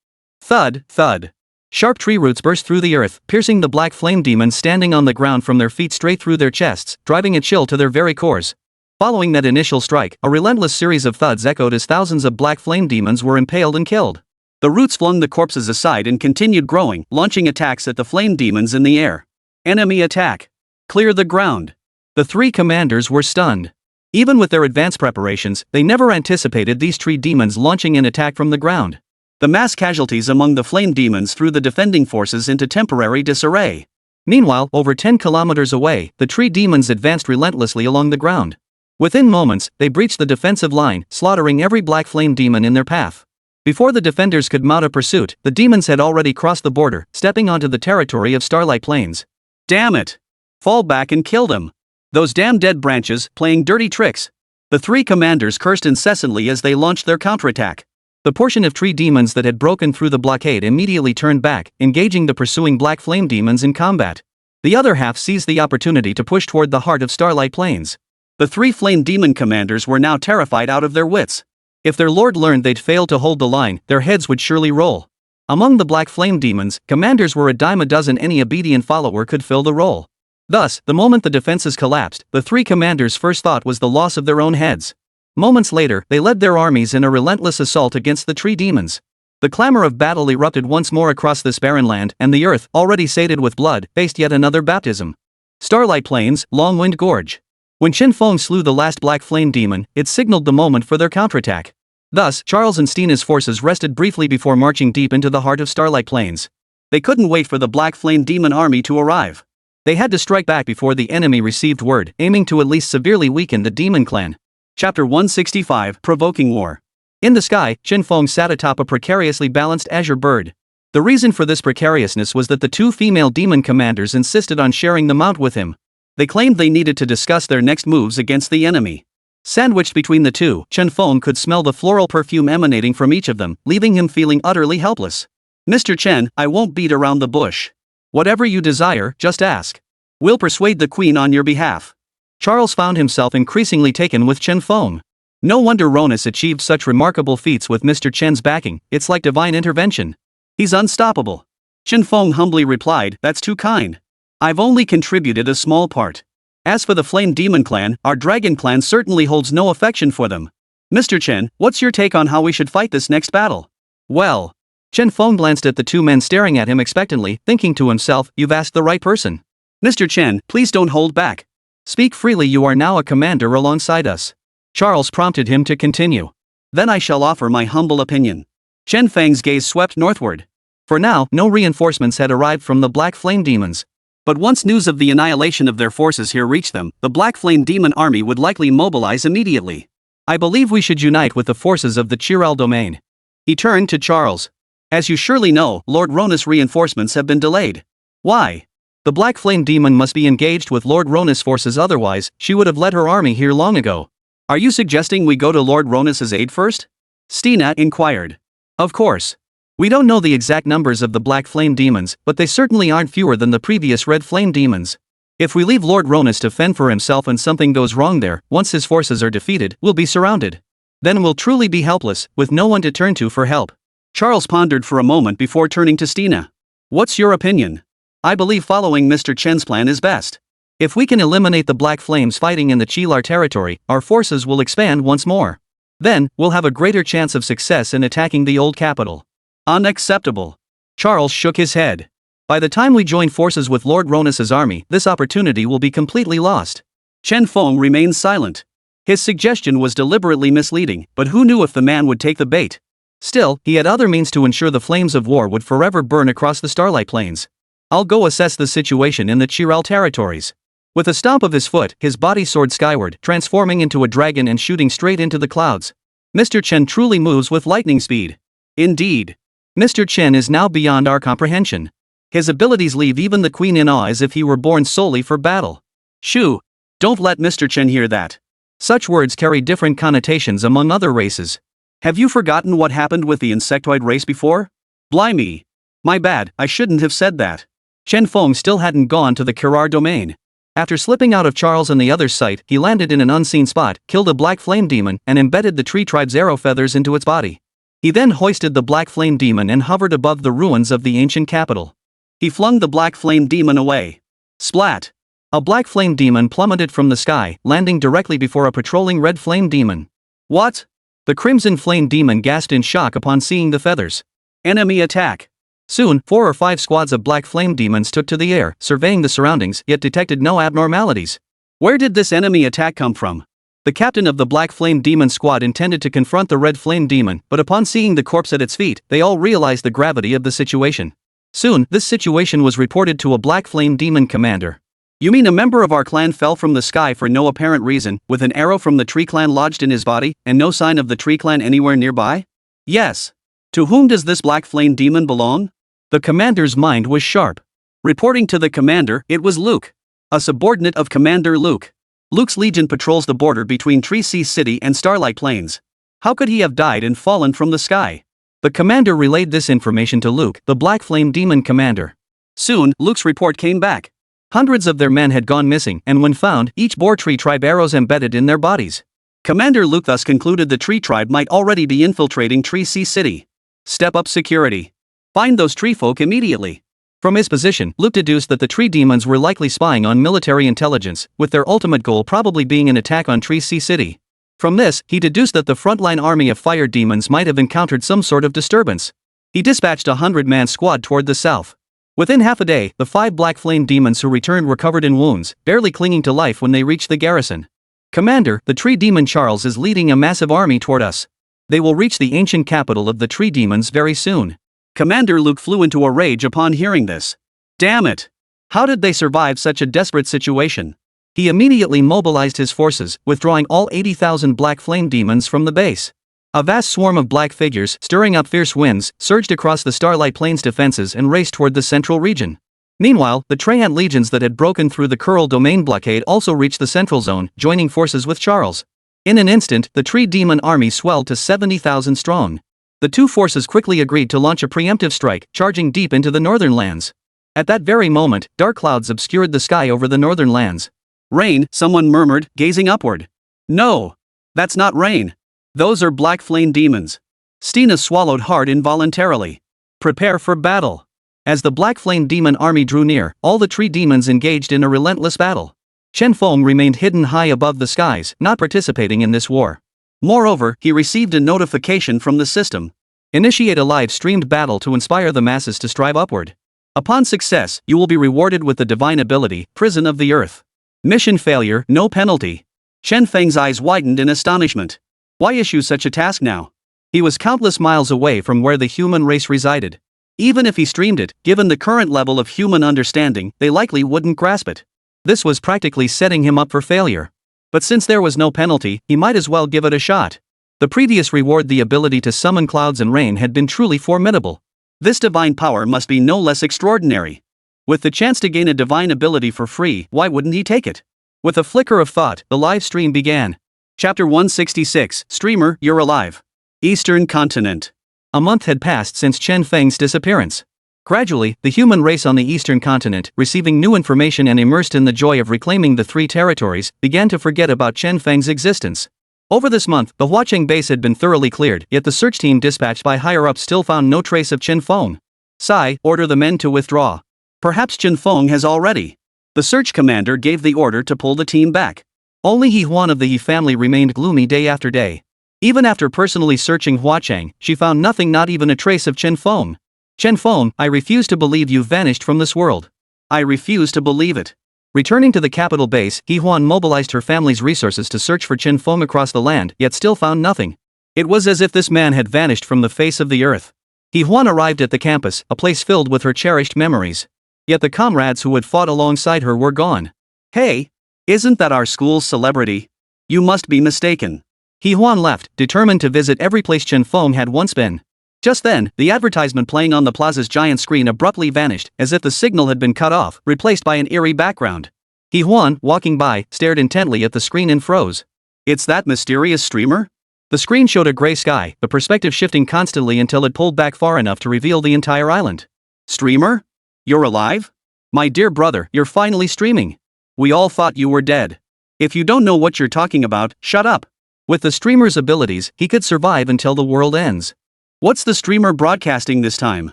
Thud, thud. Sharp tree roots burst through the earth, piercing the Black Flame demons standing on the ground from their feet straight through their chests, driving a chill to their very cores. Following that initial strike, a relentless series of thuds echoed as thousands of Black Flame demons were impaled and killed. The roots flung the corpses aside and continued growing, launching attacks at the flame demons in the air. Enemy attack. Clear the ground. The 3 commanders were stunned. Even with their advanced preparations, they never anticipated these tree demons launching an attack from the ground. The mass casualties among the flame demons threw the defending forces into temporary disarray. Meanwhile, over 10 kilometers away, the tree demons advanced relentlessly along the ground. Within moments, they breached the defensive line, slaughtering every Black Flame demon in their path. Before the defenders could mount a pursuit, the demons had already crossed the border, stepping onto the territory of Starlight Plains. Damn it! Fall back and kill them. Those damn dead branches, playing dirty tricks. The three commanders cursed incessantly as they launched their counterattack. The portion of tree demons that had broken through the blockade immediately turned back, engaging the pursuing black flame demons in combat. The other half seized the opportunity to push toward the heart of Starlight Plains. The three flame demon commanders were now terrified out of their wits. If their lord learned they'd failed to hold the line, their heads would surely roll. Among the black flame demons, commanders were a dime a dozen. Any obedient follower could fill the role. Thus, the moment the defenses collapsed, the three commanders' first thought was the loss of their own heads. Moments later, they led their armies in a relentless assault against the tree demons. The clamor of battle erupted once more across this barren land, and the earth, already sated with blood, faced yet another baptism. Starlight Plains, Longwind Gorge. When Chen Feng slew the last black flame demon, it signaled the moment for their counterattack. Thus, Charles and Stina's forces rested briefly before marching deep into the heart of Starlight Plains. They couldn't wait for the black flame demon army to arrive. They had to strike back before the enemy received word, aiming to at least severely weaken the demon clan. Chapter 165, Provoking War. In the sky, Chen Feng sat atop a precariously balanced azure bird. The reason for this precariousness was that the two female demon commanders insisted on sharing the mount with him. They claimed they needed to discuss their next moves against the enemy. Sandwiched between the two, Chen Feng could smell the floral perfume emanating from each of them, leaving him feeling utterly helpless. Mr. Chen, I won't beat around the bush. Whatever you desire, just ask. We'll persuade the queen on your behalf. Charles found himself increasingly taken with Chen Feng. No wonder Ronus achieved such remarkable feats with Mr. Chen's backing. It's like divine intervention. He's unstoppable. Chen Feng humbly replied, "That's too kind. I've only contributed a small part. As for the Flame Demon Clan, our Dragon Clan certainly holds no affection for them. Mr. Chen, what's your take on how we should fight this next battle?" Well, Chen Feng glanced at the two men staring at him expectantly, thinking to himself, "You've asked the right person. Mr. Chen, please don't hold back. Speak freely, you are now a commander alongside us." Charles prompted him to continue. "Then I shall offer my humble opinion." Chen Feng's gaze swept northward. For now, no reinforcements had arrived from the Black Flame Demons. But once news of the annihilation of their forces here reached them, the Black Flame Demon army would likely mobilize immediately. "I believe we should unite with the forces of the Chiral domain." He turned to Charles. "As you surely know, Lord Ronus' reinforcements have been delayed." "Why?" "The Black Flame Demon must be engaged with Lord Ronus' forces, otherwise, she would have led her army here long ago." "Are you suggesting we go to Lord Ronus' aid first?" Stina inquired. "Of course. We don't know the exact numbers of the Black Flame Demons, but they certainly aren't fewer than the previous Red Flame Demons. If we leave Lord Ronus to fend for himself and something goes wrong there, once his forces are defeated, we'll be surrounded. Then we'll truly be helpless, with no one to turn to for help." Charles pondered for a moment before turning to Stina. "What's your opinion?" "I believe following Mr. Chen's plan is best. If we can eliminate the Black Flames fighting in the Chilar territory, our forces will expand once more. Then, we'll have a greater chance of success in attacking the old capital." "Unacceptable." Charles shook his head. "By the time we join forces with Lord Ronus' army, this opportunity will be completely lost." Chen Feng remained silent. His suggestion was deliberately misleading, but who knew if the man would take the bait? Still, he had other means to ensure the flames of war would forever burn across the Starlight Plains. "I'll go assess the situation in the Chiral territories." With a stomp of his foot, his body soared skyward, transforming into a dragon and shooting straight into the clouds. "Mr. Chen truly moves with lightning speed." "Indeed. Mr. Chen is now beyond our comprehension. His abilities leave even the Queen in awe, as if he were born solely for battle." "Shoo! Don't let Mr. Chen hear that." Such words carry different connotations among other races. "Have you forgotten what happened with the insectoid race before? Blimey. My bad, I shouldn't have said that." Chen Feng still hadn't gone to the Kirar domain. After slipping out of Charles and the other's sight, he landed in an unseen spot, killed a Black Flame Demon, and embedded the tree tribe's arrow feathers into its body. He then hoisted the Black Flame Demon and hovered above the ruins of the ancient capital. He flung the Black Flame Demon away. Splat! A Black Flame Demon plummeted from the sky, landing directly before a patrolling Red Flame Demon. "What?" The Crimson Flame Demon gasped in shock upon seeing the feathers. "Enemy attack!" Soon, 4 or 5 squads of Black Flame Demons took to the air, surveying the surroundings, yet detected no abnormalities. Where did this enemy attack come from? The captain of the Black Flame Demon squad intended to confront the Red Flame Demon, but upon seeing the corpse at its feet, they all realized the gravity of the situation. Soon, this situation was reported to a Black Flame Demon commander. "You mean a member of our clan fell from the sky for no apparent reason, with an arrow from the Tree Clan lodged in his body, and no sign of the Tree Clan anywhere nearby?" "Yes. To whom does this black flame demon belong? The commander's mind was sharp. Reporting to the commander, it was Luke, a subordinate of Commander Luke. Luke's legion patrols the border between Tree Sea City and Starlight Plains. How could he have died and fallen from the sky? The commander relayed this information to Luke, the black flame demon commander. Soon, Luke's report came back. Hundreds of their men had gone missing, and when found, each bore tree tribe arrows embedded in their bodies. Commander Luke thus concluded the tree tribe might already be infiltrating Tree Sea City. Step up security. Find those tree folk immediately. From his position, Luke deduced that the tree demons were likely spying on military intelligence, with their ultimate goal probably being an attack on Tree Sea City. From this, he deduced that the frontline army of fire demons might have encountered some sort of disturbance. He dispatched a 100-man squad toward the south. Within half a day, the 5 black flame demons who returned were covered in wounds, barely clinging to life when they reached the garrison. Commander, the tree demon Charles is leading a massive army toward us. They will reach the ancient capital of the tree demons very soon. Commander Luke flew into a rage upon hearing this. Damn it! How did they survive such a desperate situation? He immediately mobilized his forces, withdrawing all 80,000 black flame demons from the base. A vast swarm of black figures, stirring up fierce winds, surged across the Starlight Plains defenses and raced toward the central region. Meanwhile, the Treyant legions that had broken through the Kuril domain blockade also reached the central zone, joining forces with Charles. In an instant, the tree demon army swelled to 70,000 strong. The two forces quickly agreed to launch a preemptive strike, charging deep into the northern lands. At that very moment, dark clouds obscured the sky over the northern lands. Rain, someone murmured, gazing upward. No! That's not rain. Those are black flame demons. Stina swallowed hard involuntarily. Prepare for battle. As the black flame demon army drew near, all the tree demons engaged in a relentless battle. Chen Feng remained hidden high above the skies, not participating in this war. Moreover, he received a notification from the system. Initiate a live-streamed battle to inspire the masses to strive upward. Upon success, you will be rewarded with the divine ability, Prison of the Earth. Mission failure, no penalty. Chen Feng's eyes widened in astonishment. Why issue such a task now? He was countless miles away from where the human race resided. Even if he streamed it, given the current level of human understanding, they likely wouldn't grasp it. This was practically setting him up for failure. But since there was no penalty, he might as well give it a shot. The previous reward, the ability to summon clouds and rain, had been truly formidable. This divine power must be no less extraordinary. With the chance to gain a divine ability for free, why wouldn't he take it? With a flicker of thought, the live stream began. Chapter 166, Streamer, You're Alive. Eastern Continent. A month had passed since Chen Feng's disappearance. Gradually, the human race on the eastern continent, receiving new information and immersed in the joy of reclaiming the 3 territories, began to forget about Chen Feng's existence. Over this month, the Huacheng base had been thoroughly cleared, yet the search team dispatched by higher-ups still found no trace of Chen Feng. Sai, order the men to withdraw. Perhaps Chen Feng has already. The search commander gave the order to pull the team back. Only He Huan of the He family remained gloomy day after day. Even after personally searching Huacheng, she found nothing, not even a trace of Chen Feng. Chen Feng, I refuse to believe you've vanished from this world. I refuse to believe it. Returning to the capital base, He Huan mobilized her family's resources to search for Chen Feng across the land, yet still found nothing. It was as if this man had vanished from the face of the earth. He Huan arrived at the campus, a place filled with her cherished memories. Yet the comrades who had fought alongside her were gone. Hey! Isn't that our school's celebrity? You must be mistaken. He Huan left, determined to visit every place Chen Feng had once been. Just then, the advertisement playing on the plaza's giant screen abruptly vanished, as if the signal had been cut off, replaced by an eerie background. He Huan, walking by, stared intently at the screen and froze. It's that mysterious streamer? The screen showed a gray sky, the perspective shifting constantly until it pulled back far enough to reveal the entire island. Streamer? You're alive? My dear brother, you're finally streaming. We all thought you were dead. If you don't know what you're talking about, shut up. With the streamer's abilities, he could survive until the world ends. What's the streamer broadcasting this time?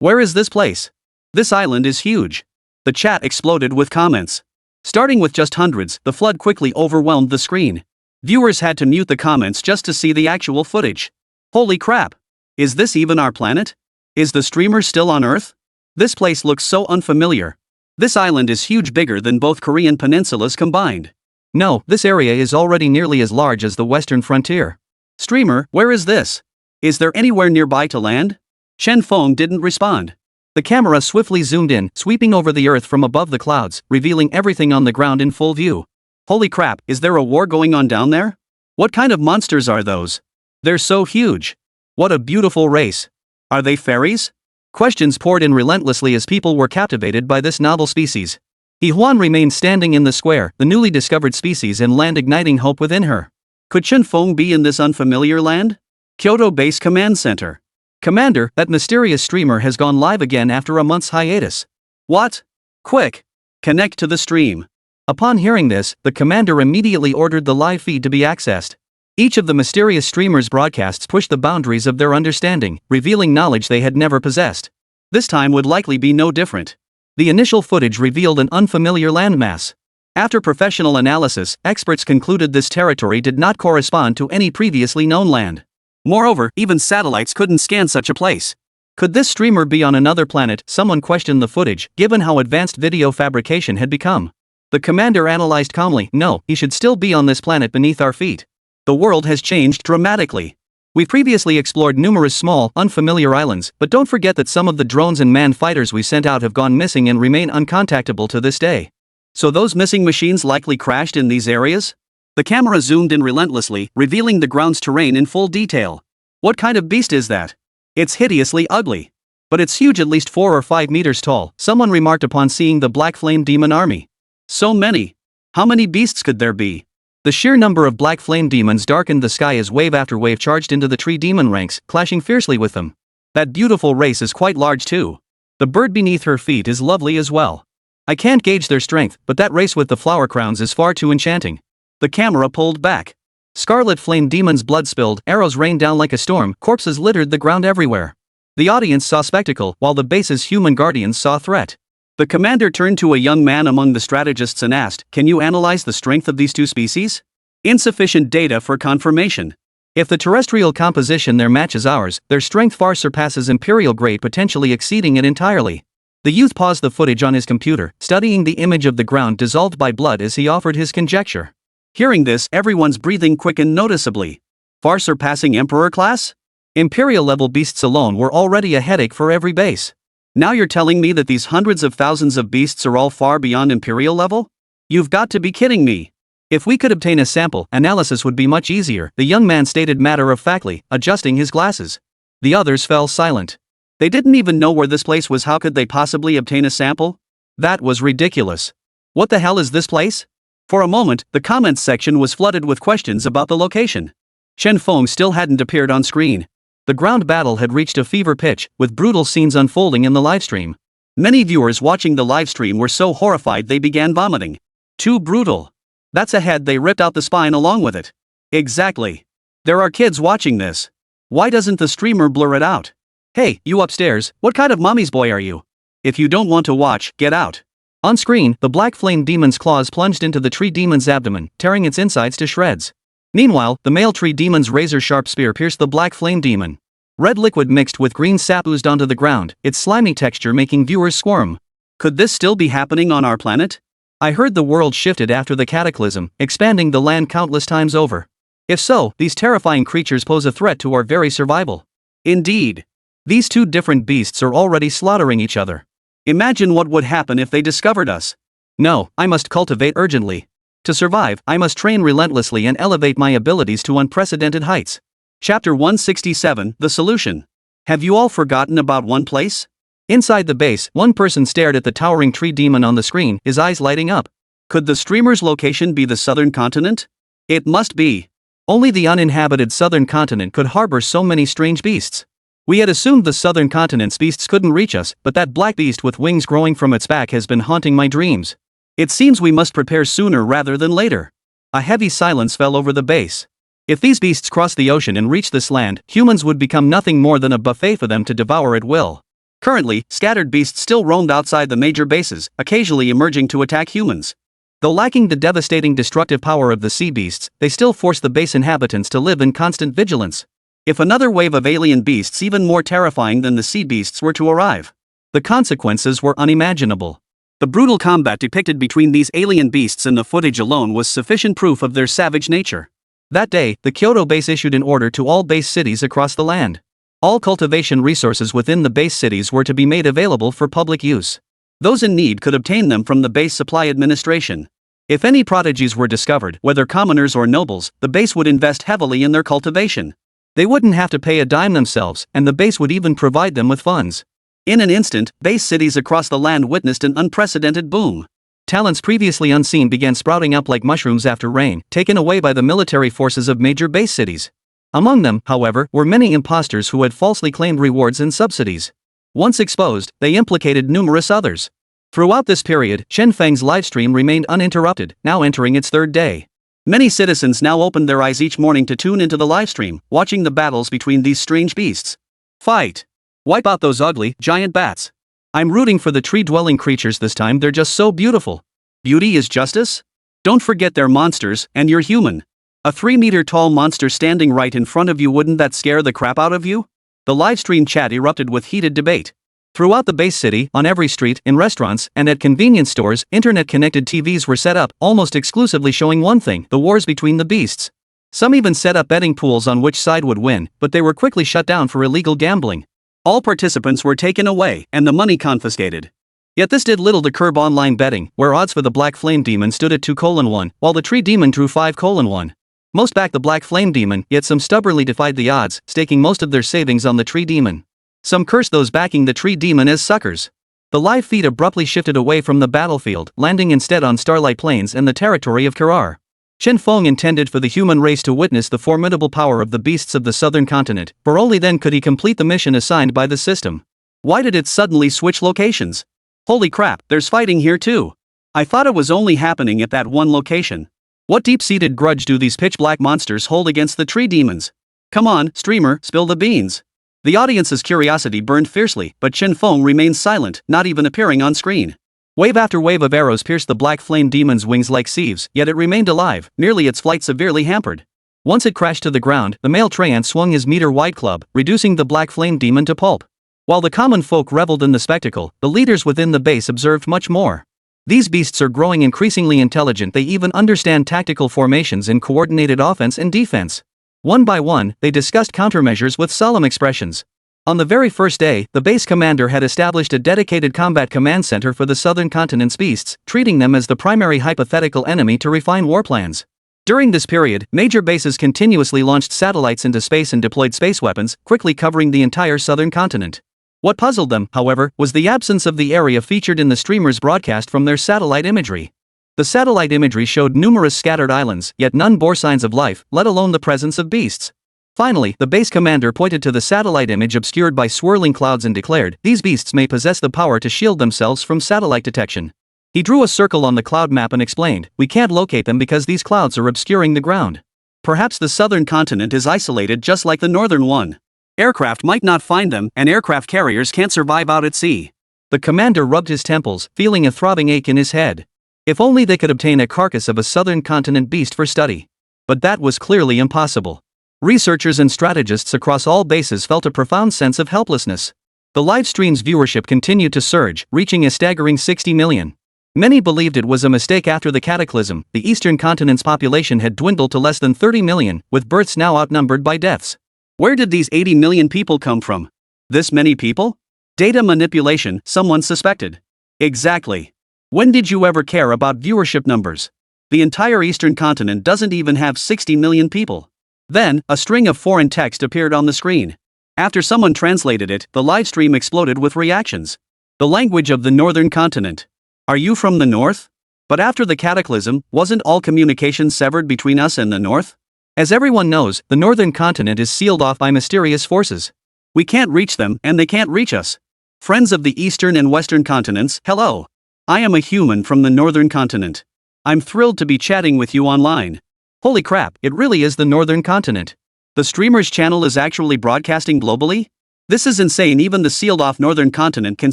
Where is this place? This island is huge. The chat exploded with comments. Starting with just hundreds, the flood quickly overwhelmed the screen. Viewers had to mute the comments just to see the actual footage. Holy crap! Is this even our planet? Is the streamer still on Earth? This place looks so unfamiliar. This island is huge, bigger than both Korean peninsulas combined. No, this area is already nearly as large as the western frontier. Streamer, where is this? Is there anywhere nearby to land? Chen Feng didn't respond. The camera swiftly zoomed in, sweeping over the earth from above the clouds, revealing everything on the ground in full view. Holy crap, is there a war going on down there? What kind of monsters are those? They're so huge. What a beautiful race. Are they fairies? Questions poured in relentlessly as people were captivated by this novel species. Huan remained standing in the square, the newly discovered species and land igniting hope within her. Could Chen Feng be in this unfamiliar land? Kyoto Base Command Center. Commander, that mysterious streamer has gone live again after a month's hiatus. What? Quick! Connect to the stream. Upon hearing this, the commander immediately ordered the live feed to be accessed. Each of the mysterious streamer's broadcasts pushed the boundaries of their understanding, revealing knowledge they had never possessed. This time would likely be no different. The initial footage revealed an unfamiliar landmass. After professional analysis, experts concluded this territory did not correspond to any previously known land. Moreover, even satellites couldn't scan such a place. Could this streamer be on another planet? Someone questioned the footage, given how advanced video fabrication had become. The commander analyzed calmly, no, he should still be on this planet beneath our feet. The world has changed dramatically. We've previously explored numerous small, unfamiliar islands, but don't forget that some of the drones and manned fighters we sent out have gone missing and remain uncontactable to this day. So those missing machines likely crashed in these areas? The camera zoomed in relentlessly, revealing the ground's terrain in full detail. What kind of beast is that? It's hideously ugly. But it's huge, at least 4 or 5 meters tall, someone remarked upon seeing the black flame demon army. So many. How many beasts could there be? The sheer number of black flame demons darkened the sky as wave after wave charged into the tree demon ranks, clashing fiercely with them. That beautiful race is quite large too. The bird beneath her feet is lovely as well. I can't gauge their strength, but that race with the flower crowns is far too enchanting. The camera pulled back. Scarlet flame demons blood spilled, arrows rained down like a storm, corpses littered the ground everywhere. The audience saw spectacle, while the base's human guardians saw threat. The commander turned to a young man among the strategists and asked, "Can you analyze the strength of these two species?" Insufficient data for confirmation. If the terrestrial composition there matches ours, their strength far surpasses imperial grade, potentially exceeding it entirely. The youth paused the footage on his computer, studying the image of the ground dissolved by blood as he offered his conjecture. Hearing this, everyone's breathing quickened noticeably. Far surpassing Emperor class? Imperial-level beasts alone were already a headache for every base. Now you're telling me that these hundreds of thousands of beasts are all far beyond Imperial level? You've got to be kidding me. If we could obtain a sample, analysis would be much easier, the young man stated matter-of-factly, adjusting his glasses. The others fell silent. They didn't even know where this place was. How could they possibly obtain a sample? That was ridiculous. What the hell is this place? For a moment, the comments section was flooded with questions about the location. Chen Feng still hadn't appeared on screen. The ground battle had reached a fever pitch, with brutal scenes unfolding in the livestream. Many viewers watching the livestream were so horrified they began vomiting. Too brutal. That's a head, they ripped out the spine along with it. Exactly. There are kids watching this. Why doesn't the streamer blur it out? Hey, you upstairs, what kind of mommy's boy are you? If you don't want to watch, get out. On screen, the black flame demon's claws plunged into the tree demon's abdomen, tearing its insides to shreds. Meanwhile, the male tree demon's razor-sharp spear pierced the black flame demon. Red liquid mixed with green sap oozed onto the ground, its slimy texture making viewers squirm. Could this still be happening on our planet? I heard the world shifted after the cataclysm, expanding the land countless times over. If so, these terrifying creatures pose a threat to our very survival. Indeed. These two different beasts are already slaughtering each other. Imagine what would happen if they discovered us. No, I must cultivate urgently. To survive, I must train relentlessly and elevate my abilities to unprecedented heights. Chapter 167, The Solution. Have you all forgotten about one place? Inside the base, one person stared at the towering tree demon on the screen, his eyes lighting up. Could the streamer's location be the southern continent? It must be. Only the uninhabited southern continent could harbor so many strange beasts. We had assumed the southern continent's beasts couldn't reach us, but that black beast with wings growing from its back has been haunting my dreams. It seems we must prepare sooner rather than later. A heavy silence fell over the base. If these beasts crossed the ocean and reached this land, humans would become nothing more than a buffet for them to devour at will. Currently, scattered beasts still roamed outside the major bases, occasionally emerging to attack humans. Though lacking the devastating destructive power of the sea beasts, they still force the base inhabitants to live in constant vigilance. If another wave of alien beasts even more terrifying than the sea beasts were to arrive, the consequences were unimaginable. The brutal combat depicted between these alien beasts in the footage alone was sufficient proof of their savage nature. That day, the Kyoto base issued an order to all base cities across the land. All cultivation resources within the base cities were to be made available for public use. Those in need could obtain them from the base supply administration. If any prodigies were discovered, whether commoners or nobles, the base would invest heavily in their cultivation. They wouldn't have to pay a dime themselves, and the base would even provide them with funds. In an instant, base cities across the land witnessed an unprecedented boom. Talents previously unseen began sprouting up like mushrooms after rain, taken away by the military forces of major base cities. Among them, however, were many imposters who had falsely claimed rewards and subsidies. Once exposed, they implicated numerous others. Throughout this period, Shen Feng's livestream remained uninterrupted, now entering its third day. Many citizens now opened their eyes each morning to tune into the livestream, watching the battles between these strange beasts. Fight! Wipe out those ugly, giant bats. I'm rooting for the tree-dwelling creatures this time, they're just so beautiful. Beauty is justice? Don't forget they're monsters, and you're human. A 3-meter-tall monster standing right in front of you, wouldn't that scare the crap out of you? The livestream chat erupted with heated debate. Throughout the base city, on every street, in restaurants, and at convenience stores, internet-connected TVs were set up, almost exclusively showing one thing: the wars between the beasts. Some even set up betting pools on which side would win, but they were quickly shut down for illegal gambling. All participants were taken away, and the money confiscated. Yet this did little to curb online betting, where odds for the Black Flame Demon stood at 2:1, while the Tree Demon drew 5:1. Most backed the Black Flame Demon, yet some stubbornly defied the odds, staking most of their savings on the Tree Demon. Some cursed those backing the Tree Demon as suckers. The live feed abruptly shifted away from the battlefield, landing instead on Starlight Plains and the territory of Kirar. Shen Feng intended for the human race to witness the formidable power of the beasts of the southern continent, for only then could he complete the mission assigned by the system. Why did it suddenly switch locations? Holy crap, there's fighting here too. I thought it was only happening at that one location. What deep-seated grudge do these pitch-black monsters hold against the Tree Demons? Come on, streamer, spill the beans. The audience's curiosity burned fiercely, but Shen Feng remained silent, not even appearing on screen. Wave after wave of arrows pierced the Black Flame Demon's wings like sieves, yet it remained alive, merely its flight severely hampered. Once it crashed to the ground, the male Treant swung his meter-wide club, reducing the Black Flame Demon to pulp. While the common folk reveled in the spectacle, the leaders within the base observed much more. These beasts are growing increasingly intelligent, they even understand tactical formations and coordinated offense and defense. One by one, they discussed countermeasures with solemn expressions. On the very first day, the base commander had established a dedicated combat command center for the southern continent's beasts, treating them as the primary hypothetical enemy to refine war plans. During this period, major bases continuously launched satellites into space and deployed space weapons, quickly covering the entire southern continent. What puzzled them, however, was the absence of the area featured in the streamer's broadcast from their satellite imagery. The satellite imagery showed numerous scattered islands, yet none bore signs of life, let alone the presence of beasts. Finally, the base commander pointed to the satellite image obscured by swirling clouds and declared, "These beasts may possess the power to shield themselves from satellite detection." He drew a circle on the cloud map and explained, "We can't locate them because these clouds are obscuring the ground. Perhaps the southern continent is isolated just like the northern one. Aircraft might not find them, and aircraft carriers can't survive out at sea." The commander rubbed his temples, feeling a throbbing ache in his head. If only they could obtain a carcass of a southern continent beast for study. But that was clearly impossible. Researchers and strategists across all bases felt a profound sense of helplessness. The live stream's viewership continued to surge, reaching a staggering 60 million. Many believed it was a mistake after the cataclysm. The eastern continent's population had dwindled to less than 30 million, with births now outnumbered by deaths. Where did these 80 million people come from? This many people? Data manipulation, someone suspected. Exactly. When did you ever care about viewership numbers? The entire eastern continent doesn't even have 60 million people. Then, a string of foreign text appeared on the screen. After someone translated it, the livestream exploded with reactions. The language of the northern continent. Are you from the north? But after the cataclysm, wasn't all communication severed between us and the north? As everyone knows, the northern continent is sealed off by mysterious forces. We can't reach them, and they can't reach us. Friends of the eastern and western continents, hello. I am a human from the northern continent. I'm thrilled to be chatting with you online. Holy crap, it really is the northern continent. The streamer's channel is actually broadcasting globally? This is insane, even the sealed-off northern continent can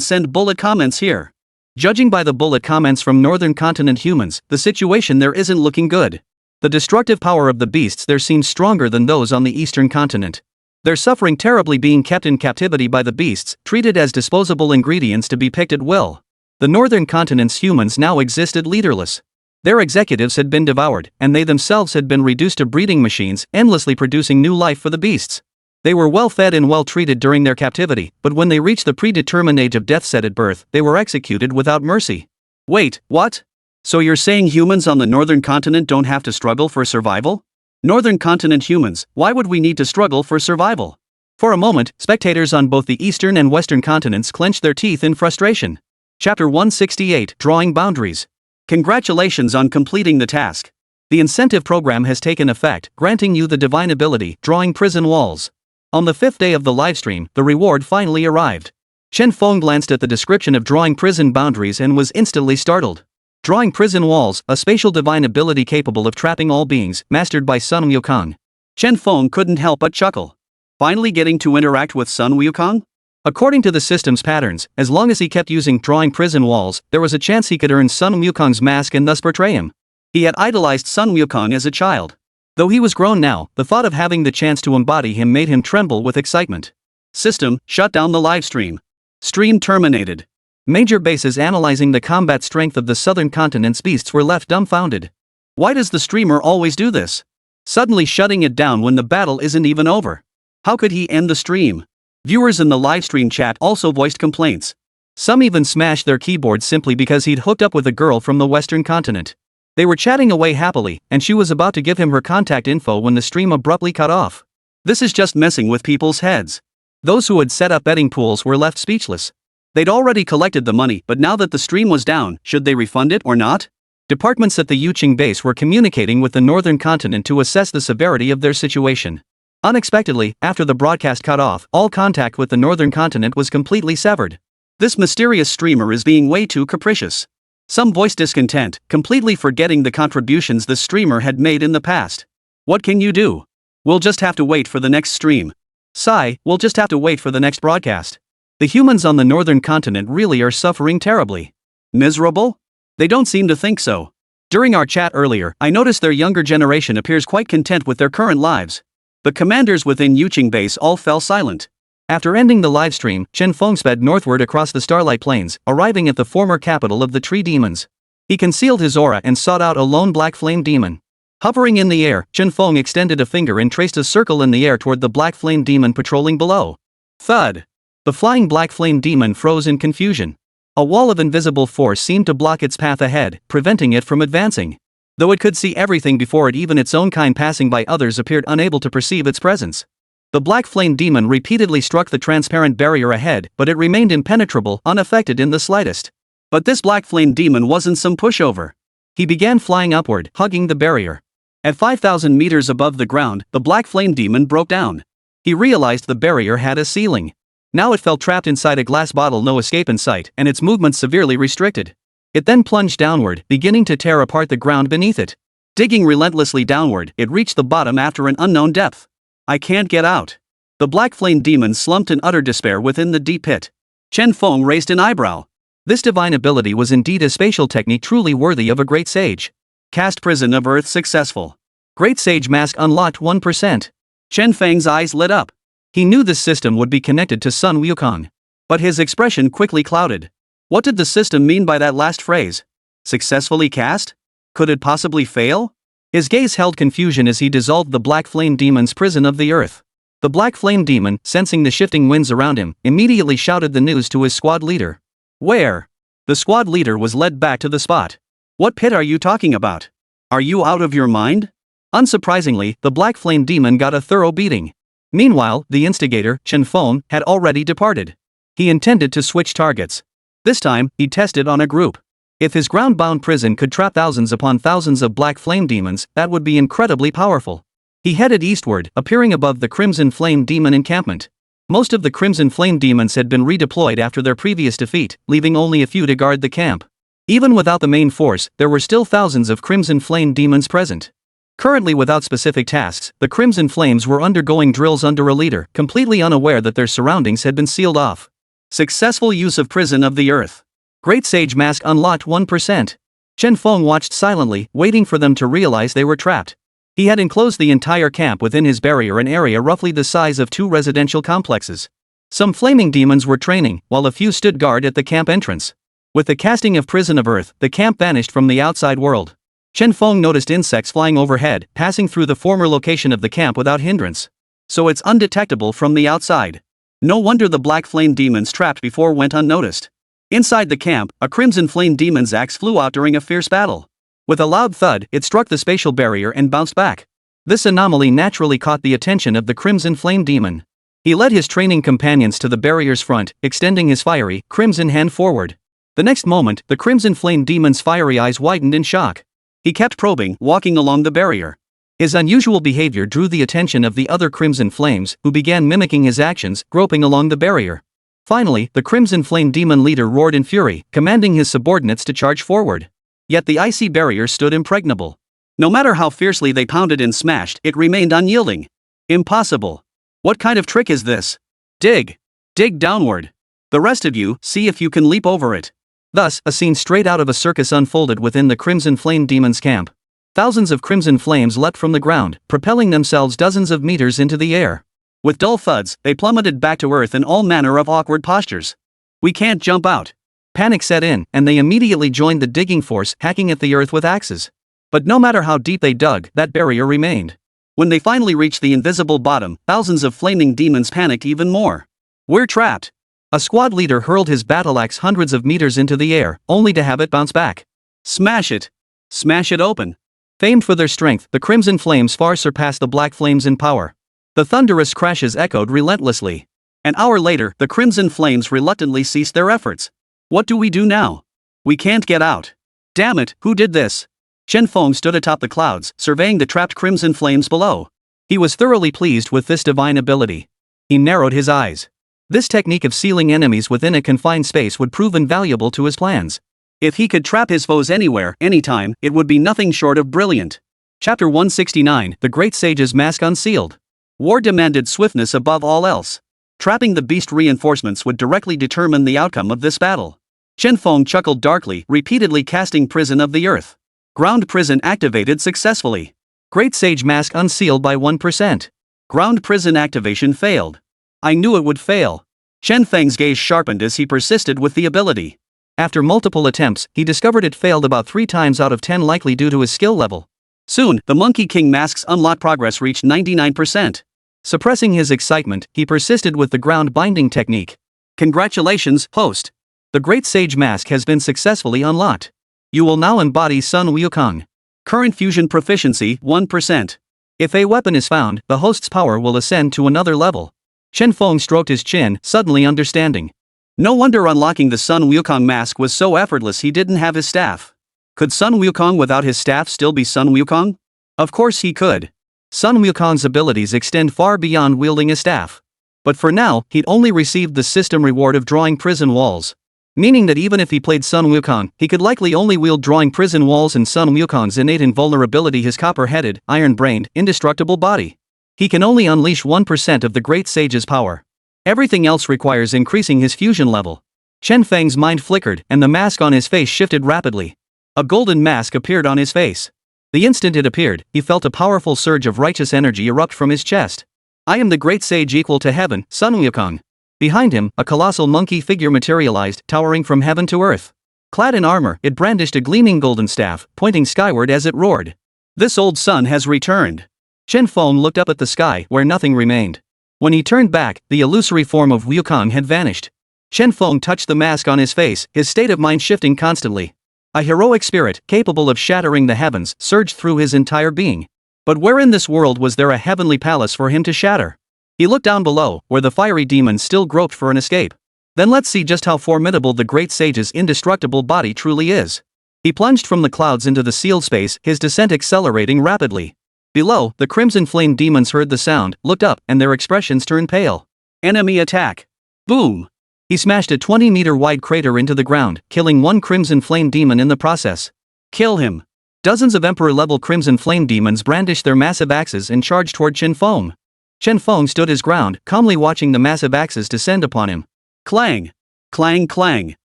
send bullet comments here. Judging by the bullet comments from northern continent humans, the situation there isn't looking good. The destructive power of the beasts there seems stronger than those on the eastern continent. They're suffering terribly, being kept in captivity by the beasts, treated as disposable ingredients to be picked at will. The northern continent's humans now existed leaderless. Their executives had been devoured, and they themselves had been reduced to breeding machines, endlessly producing new life for the beasts. They were well fed and well treated during their captivity, but when they reached the predetermined age of death set at birth, they were executed without mercy. Wait, what? So you're saying humans on the northern continent don't have to struggle for survival? Northern continent humans, why would we need to struggle for survival? For a moment, spectators on both the eastern and western continents clenched their teeth in frustration. Chapter 168, Drawing Boundaries. Congratulations on completing the task. The incentive program has taken effect, granting you the divine ability, Drawing Prison Walls. On the 5th day of the livestream, the reward finally arrived. Chen Feng glanced at the description of Drawing Prison Boundaries and was instantly startled. Drawing Prison Walls, a spatial divine ability capable of trapping all beings, mastered by Sun Wukong. Chen Feng couldn't help but chuckle. Finally getting to interact with Sun Wukong? According to the system's patterns, as long as he kept using Drawing Prison Walls, there was a chance he could earn Sun Wukong's mask and thus betray him. He had idolized Sun Wukong as a child. Though he was grown now, the thought of having the chance to embody him made him tremble with excitement. System, shut down the livestream. Stream terminated. Major bases analyzing the combat strength of the southern continent's beasts were left dumbfounded. Why does the streamer always do this? Suddenly shutting it down when the battle isn't even over. How could he end the stream? Viewers in the livestream chat also voiced complaints. Some even smashed their keyboards simply because he'd hooked up with a girl from the western continent. They were chatting away happily, and she was about to give him her contact info when the stream abruptly cut off. This is just messing with people's heads. Those who had set up betting pools were left speechless. They'd already collected the money, but now that the stream was down, should they refund it or not? Departments at the Yuqing base were communicating with the northern continent to assess the severity of their situation. Unexpectedly, after the broadcast cut off, all contact with the northern continent was completely severed. This mysterious streamer is being way too capricious. Some voiced discontent, completely forgetting the contributions the streamer had made in the past. What can you do? We'll just have to wait for the next stream. Sigh, we'll just have to wait for the next broadcast. The humans on the northern continent really are suffering terribly. Miserable? They don't seem to think so. During our chat earlier, I noticed their younger generation appears quite content with their current lives. The commanders within Yuqing base all fell silent. After ending the livestream, Chen Feng sped northward across the Starlight Plains, arriving at the former capital of the Tree Demons. He concealed his aura and sought out a lone black flame demon. Hovering in the air, Chen Feng extended a finger and traced a circle in the air toward the black flame demon patrolling below. Thud! The flying black flame demon froze in confusion. A wall of invisible force seemed to block its path ahead, preventing it from advancing. Though it could see everything before it, even its own kind passing by others appeared unable to perceive its presence. The black flame demon repeatedly struck the transparent barrier ahead, but it remained impenetrable, unaffected in the slightest. But this black flame demon wasn't some pushover. He began flying upward, hugging the barrier. At 5,000 meters above the ground, the black flame demon broke down. He realized the barrier had a ceiling. Now it felt trapped inside a glass bottle, no escape in sight, and its movement severely restricted. It then plunged downward, beginning to tear apart the ground beneath it. Digging relentlessly downward, it reached the bottom after an unknown depth. I can't get out. The black flame demon slumped in utter despair within the deep pit. Chen Feng raised an eyebrow. This divine ability was indeed a spatial technique truly worthy of a great sage. Cast Prison of Earth successful. Great Sage Mask unlocked 1%. Chen Feng's eyes lit up. He knew this system would be connected to Sun Wukong. But his expression quickly clouded. What did the system mean by that last phrase? Successfully cast? Could it possibly fail? His gaze held confusion as he dissolved the black flame demon's prison of the earth. The black flame demon, sensing the shifting winds around him, immediately shouted the news to his squad leader. Where? The squad leader was led back to the spot. What pit are you talking about? Are you out of your mind? Unsurprisingly, the black flame demon got a thorough beating. Meanwhile, the instigator, Chen Feng, had already departed. He intended to switch targets. This time, he tested on a group. If his ground-bound prison could trap thousands upon thousands of black flame demons, that would be incredibly powerful. He headed eastward, appearing above the Crimson Flame Demon encampment. Most of the Crimson Flame Demons had been redeployed after their previous defeat, leaving only a few to guard the camp. Even without the main force, there were still thousands of Crimson Flame Demons present. Currently without specific tasks, the Crimson Flames were undergoing drills under a leader, completely unaware that their surroundings had been sealed off. Successful use of Prison of the Earth. Great Sage Mask unlocked 1%. Chen Feng watched silently, waiting for them to realize they were trapped. He had enclosed the entire camp within his barrier, an area roughly the size of 2 residential complexes. Some flaming demons were training, while a few stood guard at the camp entrance. With the casting of Prison of Earth, the camp vanished from the outside world. Chen Feng noticed insects flying overhead, passing through the former location of the camp without hindrance. So it's undetectable from the outside. No wonder the black flame demons trapped before went unnoticed. Inside the camp, a Crimson Flame Demon's axe flew out during a fierce battle. With a loud thud, it struck the spatial barrier and bounced back. This anomaly naturally caught the attention of the Crimson Flame Demon. He led his training companions to the barrier's front, extending his fiery, crimson hand forward. The next moment, the Crimson Flame Demon's fiery eyes widened in shock. He kept probing, walking along the barrier. His unusual behavior drew the attention of the other Crimson Flames, who began mimicking his actions, groping along the barrier. Finally, the Crimson Flame Demon leader roared in fury, commanding his subordinates to charge forward. Yet the icy barrier stood impregnable. No matter how fiercely they pounded and smashed, it remained unyielding. Impossible. What kind of trick is this? Dig. Dig downward. The rest of you, see if you can leap over it. Thus, a scene straight out of a circus unfolded within the Crimson Flame Demon's camp. Thousands of crimson flames leapt from the ground, propelling themselves dozens of meters into the air. With dull thuds, they plummeted back to earth in all manner of awkward postures. We can't jump out. Panic set in, and they immediately joined the digging force, hacking at the earth with axes. But no matter how deep they dug, that barrier remained. When they finally reached the invisible bottom, thousands of flaming demons panicked even more. We're trapped. A squad leader hurled his battle axe hundreds of meters into the air, only to have it bounce back. Smash it. Smash it open. Famed for their strength, the Crimson Flames far surpassed the Black Flames in power. The thunderous crashes echoed relentlessly. An hour later, the Crimson Flames reluctantly ceased their efforts. What do we do now? We can't get out. Damn it, who did this? Shen Feng stood atop the clouds, surveying the trapped Crimson Flames below. He was thoroughly pleased with this divine ability. He narrowed his eyes. This technique of sealing enemies within a confined space would prove invaluable to his plans. If he could trap his foes anywhere, anytime, it would be nothing short of brilliant. Chapter 169, The Great Sage's Mask Unsealed. War demanded swiftness above all else. Trapping the beast reinforcements would directly determine the outcome of this battle. Shen Feng chuckled darkly, repeatedly casting Prison of the Earth. Ground Prison activated successfully. Great Sage Mask unsealed by 1%. Ground Prison activation failed. I knew it would fail. Shen Feng's gaze sharpened as he persisted with the ability. After multiple attempts, he discovered it failed about 3 times out of 10, likely due to his skill level. Soon, the Monkey King Mask's unlock progress reached 99%. Suppressing his excitement, he persisted with the ground binding technique. Congratulations, host. The Great Sage Mask has been successfully unlocked. You will now embody Sun Wukong. Current fusion proficiency, 1%. If a weapon is found, the host's power will ascend to another level. Shen Feng stroked his chin, suddenly understanding. No wonder unlocking the Sun Wukong mask was so effortless. He didn't have his staff. Could Sun Wukong without his staff still be Sun Wukong? Of course he could. Sun Wukong's abilities extend far beyond wielding a staff. But for now, he'd only received the system reward of drawing prison walls. Meaning that even if he played Sun Wukong, he could likely only wield drawing prison walls and Sun Wukong's innate invulnerability, his copper-headed, iron-brained, indestructible body. He can only unleash 1% of the Great Sage's power. Everything else requires increasing his fusion level. Shen Feng's mind flickered, and the mask on his face shifted rapidly. A golden mask appeared on his face. The instant it appeared, he felt a powerful surge of righteous energy erupt from his chest. I am the Great Sage equal to heaven, Sun Wukong. Behind him, a colossal monkey figure materialized, towering from heaven to earth. Clad in armor, it brandished a gleaming golden staff, pointing skyward as it roared. This old sun has returned. Shen Feng looked up at the sky, where nothing remained. When he turned back, the illusory form of Wukong had vanished. Shen Feng touched the mask on his face, his state of mind shifting constantly. A heroic spirit, capable of shattering the heavens, surged through his entire being. But where in this world was there a heavenly palace for him to shatter? He looked down below, where the fiery demon still groped for an escape. Then let's see just how formidable the Great Sage's indestructible body truly is. He plunged from the clouds into the sealed space, his descent accelerating rapidly. Below, the Crimson Flame demons heard the sound, looked up, and their expressions turned pale. Enemy attack. Boom! He smashed a 20-meter-wide crater into the ground, killing one Crimson Flame demon in the process. Kill him! Dozens of Emperor-level Crimson Flame demons brandished their massive axes and charged toward Shen Feng. Shen Feng stood his ground, calmly watching the massive axes descend upon him. Clang! Clang clang!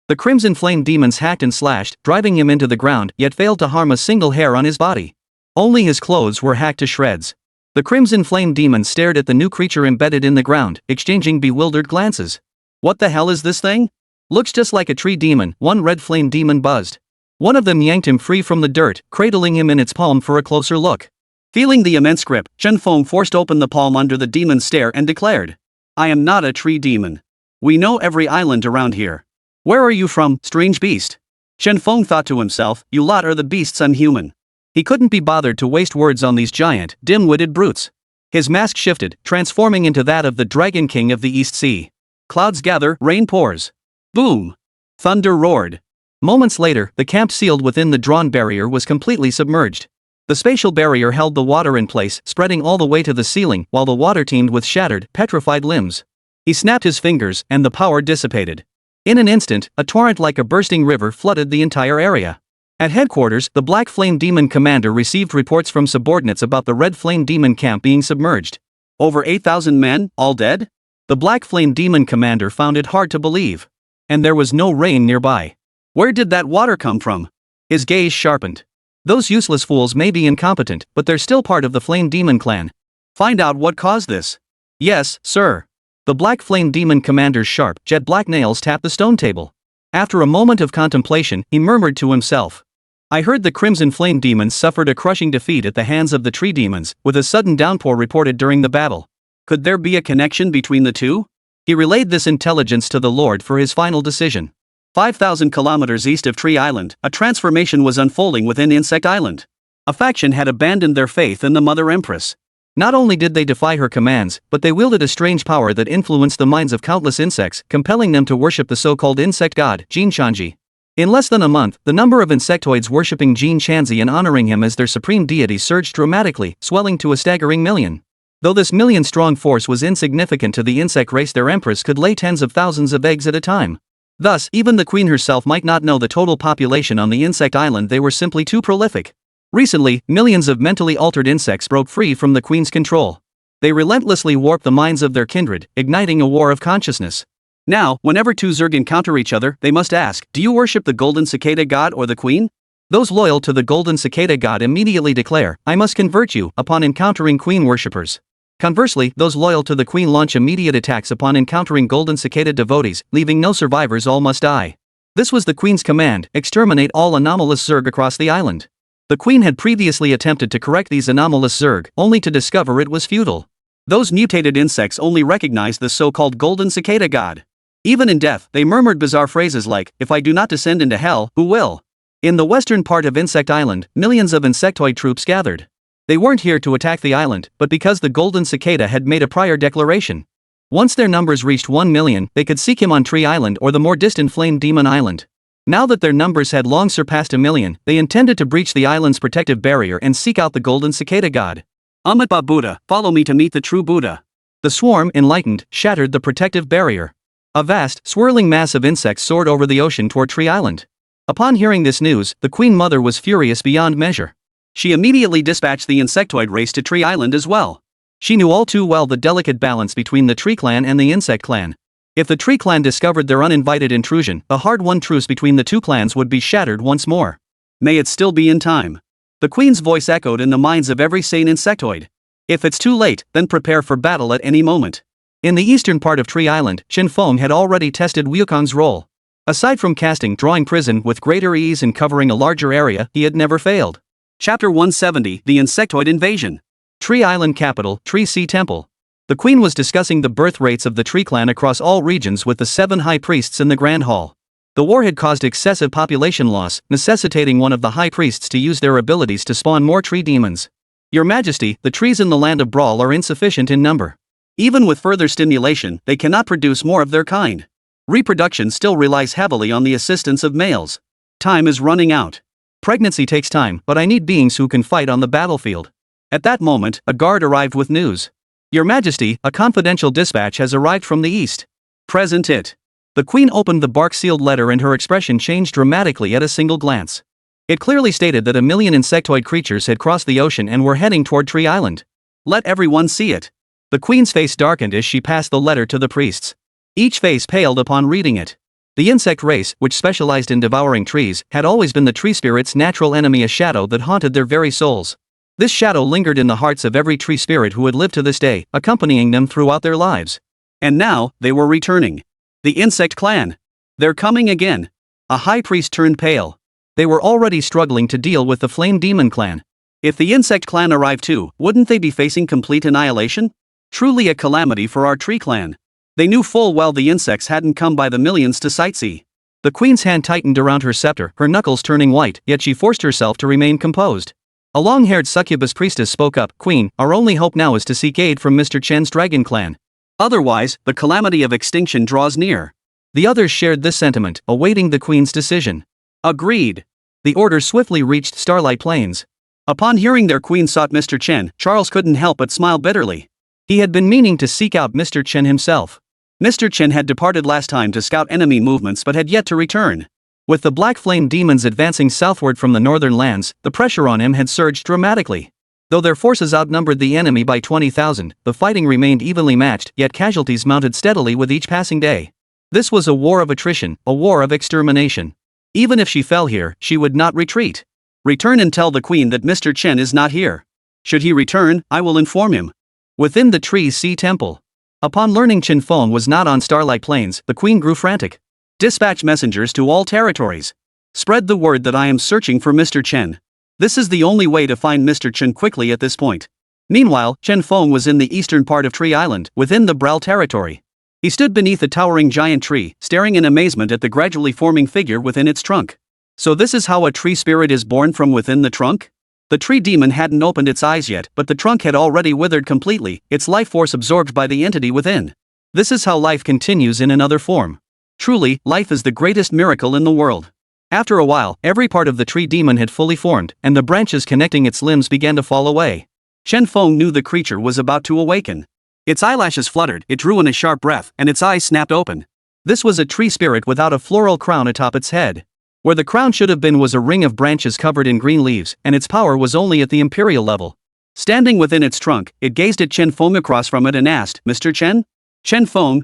The Crimson Flame demons hacked and slashed, driving him into the ground, yet failed to harm a single hair on his body. Only his clothes were hacked to shreds. The Crimson Flame demon stared at the new creature embedded in the ground, exchanging bewildered glances. What the hell is this thing? Looks just like a tree demon, one red flame demon buzzed. One of them yanked him free from the dirt, cradling him in its palm for a closer look. Feeling the immense grip, Shen Feng forced open the palm under the demon's stare and declared, I am not a tree demon. We know every island around here. Where are you from, strange beast? Shen Feng thought to himself, you lot are the beasts I'm human. He couldn't be bothered to waste words on these giant, dim-witted brutes. His mask shifted, transforming into that of the Dragon King of the East Sea. Clouds gather, rain pours. Boom! Thunder roared. Moments later, the camp sealed within the drawn barrier was completely submerged. The spatial barrier held the water in place, spreading all the way to the ceiling, while the water teemed with shattered, petrified limbs. He snapped his fingers, and the power dissipated. In an instant, a torrent like a bursting river flooded the entire area. At headquarters, the Black Flame Demon commander received reports from subordinates about the Red Flame Demon camp being submerged. Over 8,000 men, all dead? The Black Flame Demon commander found it hard to believe. And there was no rain nearby. Where did that water come from? His gaze sharpened. Those useless fools may be incompetent, but they're still part of the Flame Demon clan. Find out what caused this. Yes, sir. The Black Flame Demon commander's sharp, jet black nails tapped the stone table. After a moment of contemplation, he murmured to himself. I heard the Crimson Flame Demons suffered a crushing defeat at the hands of the Tree Demons, with a sudden downpour reported during the battle. Could there be a connection between the two? He relayed this intelligence to the Lord for his final decision. 5,000 kilometers east of Tree Island, a transformation was unfolding within Insect Island. A faction had abandoned their faith in the Mother Empress. Not only did they defy her commands, but they wielded a strange power that influenced the minds of countless insects, compelling them to worship the so-called insect god, Jin Shanji. In less than a month, the number of insectoids worshipping Jin Shanzi and honoring him as their supreme deity surged dramatically, swelling to a staggering million. Though this million-strong force was insignificant to the insect race, their empress could lay tens of thousands of eggs at a time. Thus, even the queen herself might not know the total population on the insect island. They were simply too prolific. Recently, millions of mentally altered insects broke free from the queen's control. They relentlessly warped the minds of their kindred, igniting a war of consciousness. Now, whenever two Zerg encounter each other, they must ask, do you worship the Golden Cicada God or the Queen? Those loyal to the Golden Cicada God immediately declare, I must convert you, upon encountering Queen worshippers. Conversely, those loyal to the Queen launch immediate attacks upon encountering Golden Cicada devotees, leaving no survivors. All must die. This was the Queen's command, exterminate all anomalous Zerg across the island. The Queen had previously attempted to correct these anomalous Zerg, only to discover it was futile. Those mutated insects only recognized the so-called Golden Cicada God. Even in death, they murmured bizarre phrases like, if I do not descend into hell, who will? In the western part of Insect Island, millions of insectoid troops gathered. They weren't here to attack the island, but because the Golden Cicada had made a prior declaration. Once their numbers reached 1 million, they could seek him on Tree Island or the more distant Flame Demon Island. Now that their numbers had long surpassed 1 million, they intended to breach the island's protective barrier and seek out the Golden Cicada God. Amitabha Buddha, follow me to meet the true Buddha. The swarm, enlightened, shattered the protective barrier. A vast, swirling mass of insects soared over the ocean toward Tree Island. Upon hearing this news, the Queen Mother was furious beyond measure. She immediately dispatched the insectoid race to Tree Island as well. She knew all too well the delicate balance between the Tree Clan and the Insect Clan. If the Tree Clan discovered their uninvited intrusion, the hard-won truce between the two clans would be shattered once more. May it still be in time. The Queen's voice echoed in the minds of every sane insectoid. If it's too late, then prepare for battle at any moment. In the eastern part of Tree Island, Chen Feng had already tested Wukong's role. Aside from casting Drawing Prison with greater ease and covering a larger area, he had never failed. Chapter 170, The Insectoid Invasion. Tree Island capital, Tree Sea Temple. The Queen was discussing the birth rates of the Tree Clan across all regions with the 7 high priests in the Grand Hall. The war had caused excessive population loss, necessitating one of the high priests to use their abilities to spawn more tree demons. Your Majesty, the trees in the land of Brawl are insufficient in number. Even with further stimulation, they cannot produce more of their kind. Reproduction still relies heavily on the assistance of males. Time is running out. Pregnancy takes time, but I need beings who can fight on the battlefield. At that moment, a guard arrived with news. Your Majesty, a confidential dispatch has arrived from the east. Present it. The Queen opened the bark-sealed letter and her expression changed dramatically at a single glance. It clearly stated that 1 million insectoid creatures had crossed the ocean and were heading toward Tree Island. Let everyone see it. The Queen's face darkened as she passed the letter to the priests. Each face paled upon reading it. The insect race, which specialized in devouring trees, had always been the tree spirit's natural enemy, a shadow that haunted their very souls. This shadow lingered in the hearts of every tree spirit who had lived to this day, accompanying them throughout their lives. And now, they were returning. The Insect Clan. They're coming again. A high priest turned pale. They were already struggling to deal with the Flame Demon Clan. If the Insect Clan arrived too, wouldn't they be facing complete annihilation? Truly a calamity for our Tree Clan. They knew full well the insects hadn't come by the millions to sightsee. The Queen's hand tightened around her scepter, her knuckles turning white, yet she forced herself to remain composed. A long-haired succubus priestess spoke up, "Queen, our only hope now is to seek aid from Mr. Chen's dragon clan. Otherwise, the calamity of extinction draws near." The others shared this sentiment, awaiting the queen's decision. Agreed. The order swiftly reached Starlight Plains. Upon hearing their queen sought Mr. Chen, Charles couldn't help but smile bitterly. He had been meaning to seek out Mr. Chen himself. Mr. Chen had departed last time to scout enemy movements but had yet to return. With the black flame demons advancing southward from the northern lands, the pressure on him had surged dramatically. Though their forces outnumbered the enemy by 20,000, the fighting remained evenly matched, yet casualties mounted steadily with each passing day. This was a war of attrition, a war of extermination. Even if she fell here, she would not retreat. Return and tell the queen that Mr. Chen is not here. Should he return, I will inform him. Within the Tree Sea Temple. Upon learning Chen Feng was not on Starlight Plains, the queen grew frantic. Dispatch messengers to all territories. Spread the word that I am searching for Mr. Chen. This is the only way to find Mr. Chen quickly at this point. Meanwhile, Chen Feng was in the eastern part of Tree Island, within the Bral territory. He stood beneath a towering giant tree, staring in amazement at the gradually forming figure within its trunk. So this is how a tree spirit is born from within the trunk? The tree demon hadn't opened its eyes yet, but the trunk had already withered completely, its life force absorbed by the entity within. This is how life continues in another form. Truly, life is the greatest miracle in the world. After a while, every part of the tree demon had fully formed, and the branches connecting its limbs began to fall away. Chen Feng knew the creature was about to awaken. Its eyelashes fluttered, it drew in a sharp breath, and its eyes snapped open. This was a tree spirit without a floral crown atop its head. Where the crown should have been was a ring of branches covered in green leaves, and its power was only at the imperial level. Standing within its trunk, it gazed at Chen Feng across from it and asked, "Mr. Chen?" Chen Feng, ?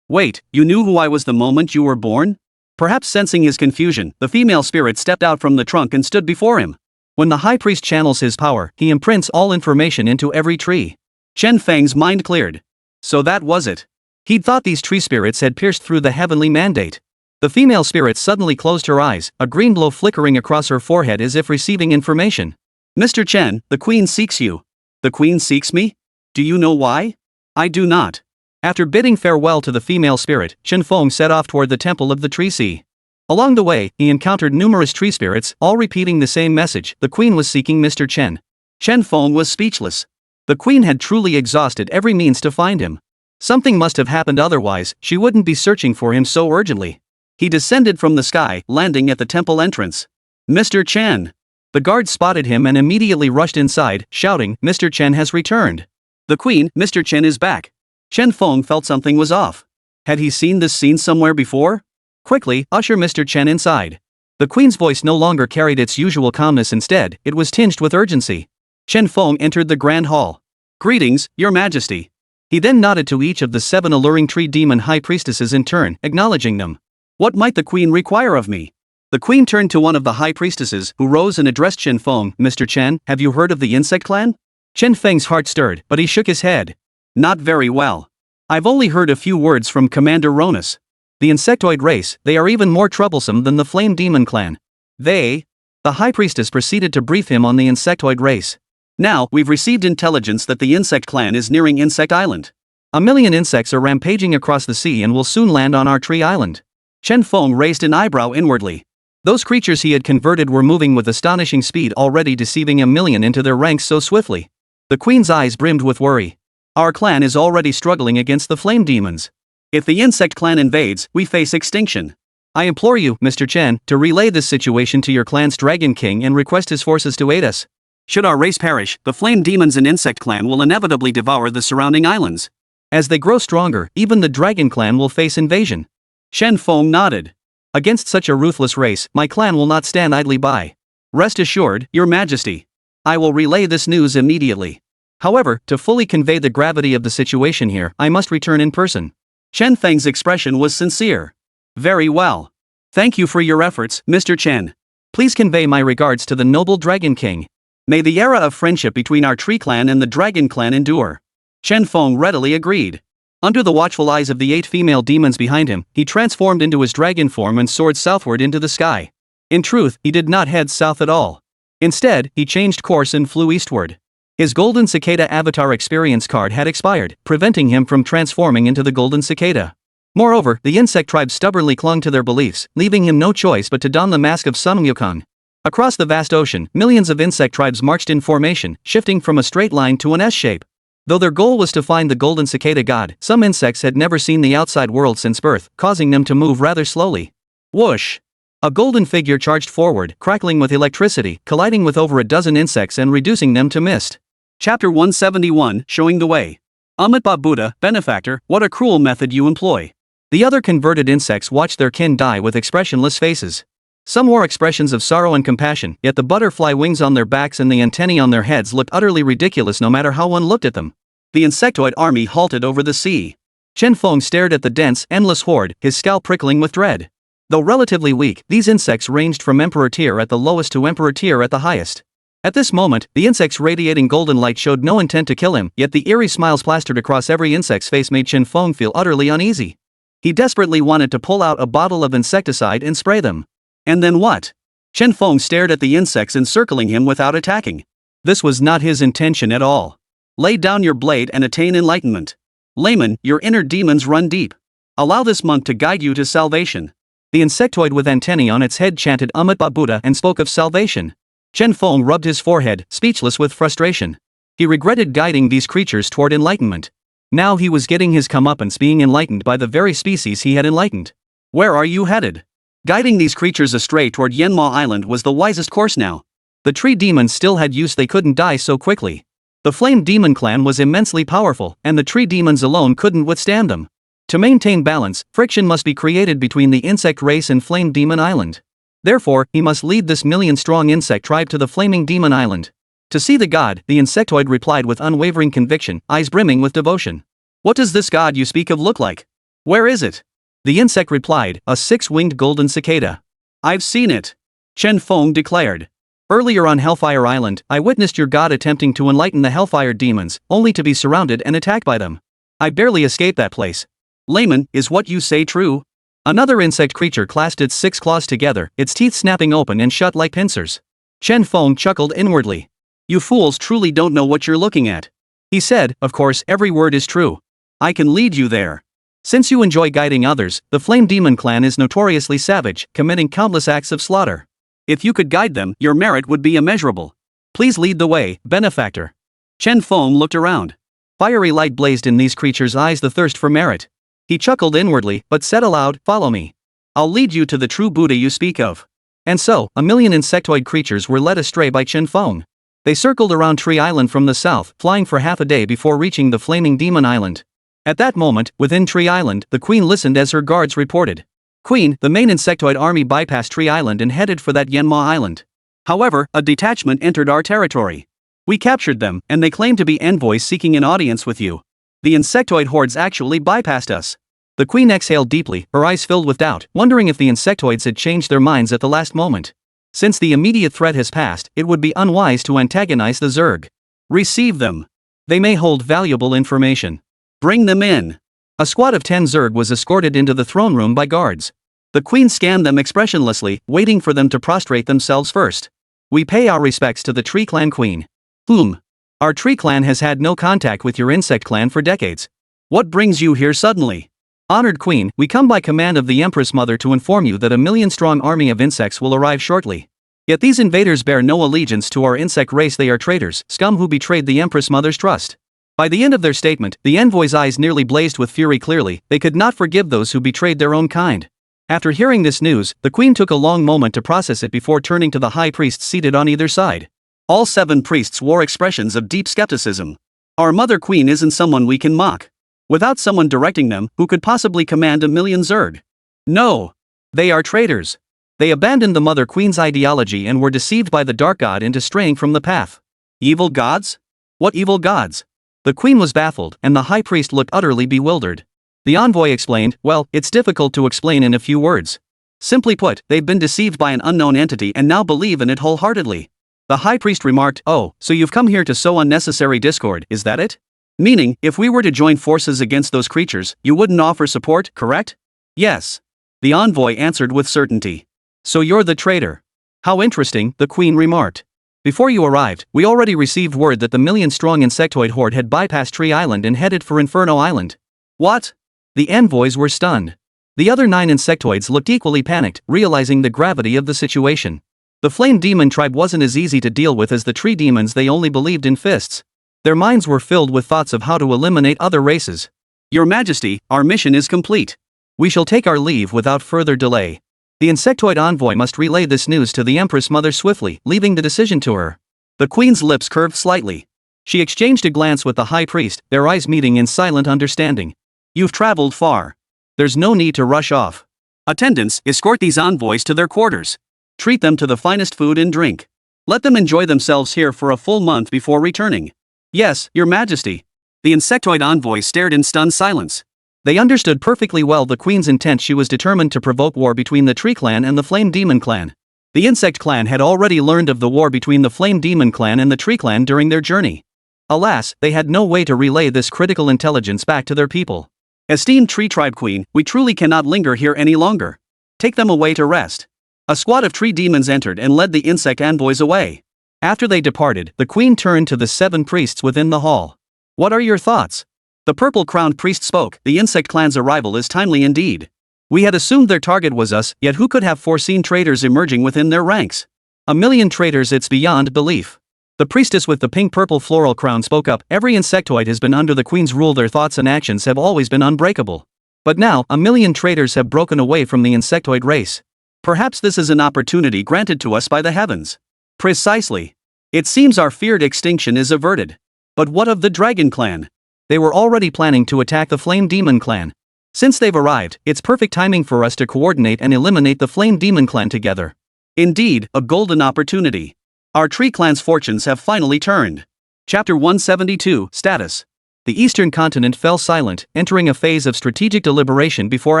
Wait, you knew who I was the moment you were born? Perhaps sensing his confusion, the female spirit stepped out from the trunk and stood before him. When the high priest channels his power, he imprints all information into every tree. Chen Feng's mind cleared. So that was it. He'd thought these tree spirits had pierced through the heavenly mandate. The female spirit suddenly closed her eyes, a green glow flickering across her forehead as if receiving information. "Mr. Chen, the queen seeks you." "The queen seeks me? Do you know why?" "I do not." After bidding farewell to the female spirit, Chen Feng set off toward the temple of the Tree Sea. Along the way, he encountered numerous tree spirits, all repeating the same message: the queen was seeking Mr. Chen. Chen Feng was speechless. The queen had truly exhausted every means to find him. Something must have happened, otherwise she wouldn't be searching for him so urgently. He descended from the sky, landing at the temple entrance. "Mr. Chen!" The guards spotted him and immediately rushed inside, shouting, "Mr. Chen has returned." "The queen, Mr. Chen is back." Chen Feng felt something was off. Had he seen this scene somewhere before? "Quickly, usher Mr. Chen inside." The queen's voice no longer carried its usual calmness, instead, it was tinged with urgency. Chen Feng entered the grand hall. "Greetings, your majesty." He then nodded to each of the 7 alluring tree demon high priestesses in turn, acknowledging them. "What might the queen require of me?" The queen turned to one of the high priestesses, who rose and addressed Chen Feng. "Mr. Chen, have you heard of the insect clan?" Chen Feng's heart stirred, but he shook his head. "Not very well. I've only heard a few words from Commander Ronus. The insectoid race, they are even more troublesome than the flame demon clan." "They?" The high priestess proceeded to brief him on the insectoid race. "Now, we've received intelligence that the insect clan is nearing Insect Island. 1 million insects are rampaging across the sea and will soon land on our tree island." Chen Feng raised an eyebrow inwardly. Those creatures he had converted were moving with astonishing speed, already deceiving 1 million into their ranks so swiftly. The queen's eyes brimmed with worry. "Our clan is already struggling against the flame demons. If the insect clan invades, we face extinction. I implore you, Mr. Chen, to relay this situation to your clan's Dragon King and request his forces to aid us. Should our race perish, the flame demons and insect clan will inevitably devour the surrounding islands. As they grow stronger, even the Dragon Clan will face invasion." Chen Feng nodded. "Against such a ruthless race, my clan will not stand idly by." "Rest assured, your majesty. I will relay this news immediately. However, to fully convey the gravity of the situation here, I must return in person." Chen Feng's expression was sincere. "Very well. Thank you for your efforts, Mr. Chen. Please convey my regards to the noble Dragon King. May the era of friendship between our tree clan and the Dragon Clan endure." Chen Feng readily agreed. Under the watchful eyes of the 8 female demons behind him, he transformed into his dragon form and soared southward into the sky. In truth, he did not head south at all. Instead, he changed course and flew eastward. His Golden Cicada Avatar experience card had expired, preventing him from transforming into the Golden Cicada. Moreover, the insect tribe stubbornly clung to their beliefs, leaving him no choice but to don the mask of Sunmmary. Across the vast ocean, millions of insect tribes marched in formation, shifting from a straight line to an S shape. Though their goal was to find the golden cicada god, some insects had never seen the outside world since birth, causing them to move rather slowly. Whoosh! A golden figure charged forward, crackling with electricity, colliding with over a dozen insects and reducing them to mist. Chapter 171, Showing the Way. Amitabha Buddha, benefactor, what a cruel method you employ. The other converted insects watched their kin die with expressionless faces. Some wore expressions of sorrow and compassion, yet the butterfly wings on their backs and the antennae on their heads looked utterly ridiculous no matter how one looked at them. The insectoid army halted over the sea. Chen Feng stared at the dense, endless horde, his scalp prickling with dread. Though relatively weak, these insects ranged from emperor tier at the lowest to emperor tier at the highest. At this moment, the insect's radiating golden light showed no intent to kill him, yet the eerie smiles plastered across every insect's face made Chen Feng feel utterly uneasy. He desperately wanted to pull out a bottle of insecticide and spray them. And then what? Chen Feng stared at the insects encircling him without attacking. This was not his intention at all. Lay down your blade and attain enlightenment. Layman, your inner demons run deep. Allow this monk to guide you to salvation. The insectoid with antennae on its head chanted Amitabha Buddha and spoke of salvation. Chen Feng rubbed his forehead, speechless with frustration. He regretted guiding these creatures toward enlightenment. Now he was getting his comeuppance being enlightened by the very species he had enlightened. Where are you headed? Guiding these creatures astray toward Yanma Island was the wisest course now. The tree demons still had use, they couldn't die so quickly. The flame demon clan was immensely powerful, and the tree demons alone couldn't withstand them. To maintain balance, friction must be created between the insect race and Flame Demon Island. Therefore, he must lead this million-strong insect tribe to the Flaming Demon Island. To see the god, the insectoid replied with unwavering conviction, eyes brimming with devotion. What does this god you speak of look like? Where is it? The insect replied, a six-winged golden cicada. I've seen it. Chen Feng declared. Earlier on Hellfire Island, I witnessed your god attempting to enlighten the Hellfire demons, only to be surrounded and attacked by them. I barely escaped that place. Layman, is what you say true? Another insect creature clasped its 6 claws together, its teeth snapping open and shut like pincers. Chen Feng chuckled inwardly. You fools truly don't know what you're looking at. He said, of course, every word is true. I can lead you there. Since you enjoy guiding others, the Flame Demon clan is notoriously savage, committing countless acts of slaughter. If you could guide them, your merit would be immeasurable. Please lead the way, benefactor. Chen Feng looked around. Fiery light blazed in these creatures' eyes, the thirst for merit. He chuckled inwardly, but said aloud, follow me. I'll lead you to the true Buddha you speak of. And so, a million insectoid creatures were led astray by Chen Feng. They circled around Tree Island from the south, flying for half a day before reaching the Flaming Demon Island. At that moment, within Tree Island, the Queen listened as her guards reported. Queen, the main insectoid army bypassed Tree Island and headed for that Yanma Island. However, a detachment entered our territory. We captured them, and they claim to be envoys seeking an audience with you. The insectoid hordes actually bypassed us. The Queen exhaled deeply, her eyes filled with doubt, wondering if the insectoids had changed their minds at the last moment. Since the immediate threat has passed, it would be unwise to antagonize the Zerg. Receive them. They may hold valuable information. Bring them in. A squad of 10 Zerg was escorted into the throne room by guards. The Queen scanned them expressionlessly, waiting for them to prostrate themselves first. We pay our respects to the Tree Clan Queen. Whom? Our Tree Clan has had no contact with your insect clan for decades. What brings you here suddenly? Honored Queen, we come by command of the Empress Mother to inform you that a million-strong army of insects will arrive shortly. Yet these invaders bear no allegiance to our insect race, they are traitors, scum who betrayed the Empress Mother's trust. By the end of their statement, the envoy's eyes nearly blazed with fury. Clearly, they could not forgive those who betrayed their own kind. After hearing this news, the Queen took a long moment to process it before turning to the high priests seated on either side. All 7 priests wore expressions of deep skepticism. Our Mother Queen isn't someone we can mock. Without someone directing them, who could possibly command a million Zerg? No. They are traitors. They abandoned the Mother Queen's ideology and were deceived by the Dark God into straying from the path. Evil gods? What evil gods? The Queen was baffled, and the high priest looked utterly bewildered. The envoy explained, well, it's difficult to explain in a few words. Simply put, they've been deceived by an unknown entity and now believe in it wholeheartedly. The high priest remarked, oh, so you've come here to sow unnecessary discord, is that it? Meaning, if we were to join forces against those creatures, you wouldn't offer support, correct? Yes. The envoy answered with certainty. So you're the traitor. How interesting, the Queen remarked. Before you arrived, we already received word that the million-strong insectoid horde had bypassed Tree Island and headed for Inferno Island. What? The envoys were stunned. The other 9 insectoids looked equally panicked, realizing the gravity of the situation. The flame demon tribe wasn't as easy to deal with as the tree demons. They only believed in fists. Their minds were filled with thoughts of how to eliminate other races. Your Majesty, our mission is complete. We shall take our leave without further delay. The insectoid envoy must relay this news to the Empress Mother swiftly, leaving the decision to her. The queen's lips curved slightly. She exchanged a glance with the high priest, their eyes meeting in silent understanding. You've traveled far. There's no need to rush off. Attendants, escort these envoys to their quarters. Treat them to the finest food and drink. Let them enjoy themselves here for a full month before returning. Yes, Your Majesty. The insectoid envoy stared in stunned silence. They understood perfectly well the queen's intent. She was determined to provoke war between the tree clan and the flame demon clan. The insect clan had already learned of the war between the flame demon clan and the tree clan during their journey. Alas, they had no way to relay this critical intelligence back to their people. Esteemed tree tribe queen, we truly cannot linger here any longer. Take them away to rest. A squad of tree demons entered and led the insect envoys away. After they departed, the queen turned to the 7 priests within the hall. What are your thoughts? The purple-crowned priest spoke. The insect clan's arrival is timely indeed. We had assumed their target was us, yet who could have foreseen traitors emerging within their ranks? 1,000,000 traitors, it's beyond belief. The priestess with the pink-purple floral crown spoke up. Every insectoid has been under the queen's rule. Their thoughts and actions have always been unbreakable. But now, 1,000,000 traitors have broken away from the insectoid race. Perhaps this is an opportunity granted to us by the heavens. Precisely. It seems our feared extinction is averted. But what of the dragon clan? They were already planning to attack the flame demon clan. Since they've arrived, it's perfect timing for us to coordinate and eliminate the flame demon clan together. Indeed, a golden opportunity. Our tree clan's fortunes have finally turned. Chapter 172, Status. The eastern continent fell silent, entering a phase of strategic deliberation before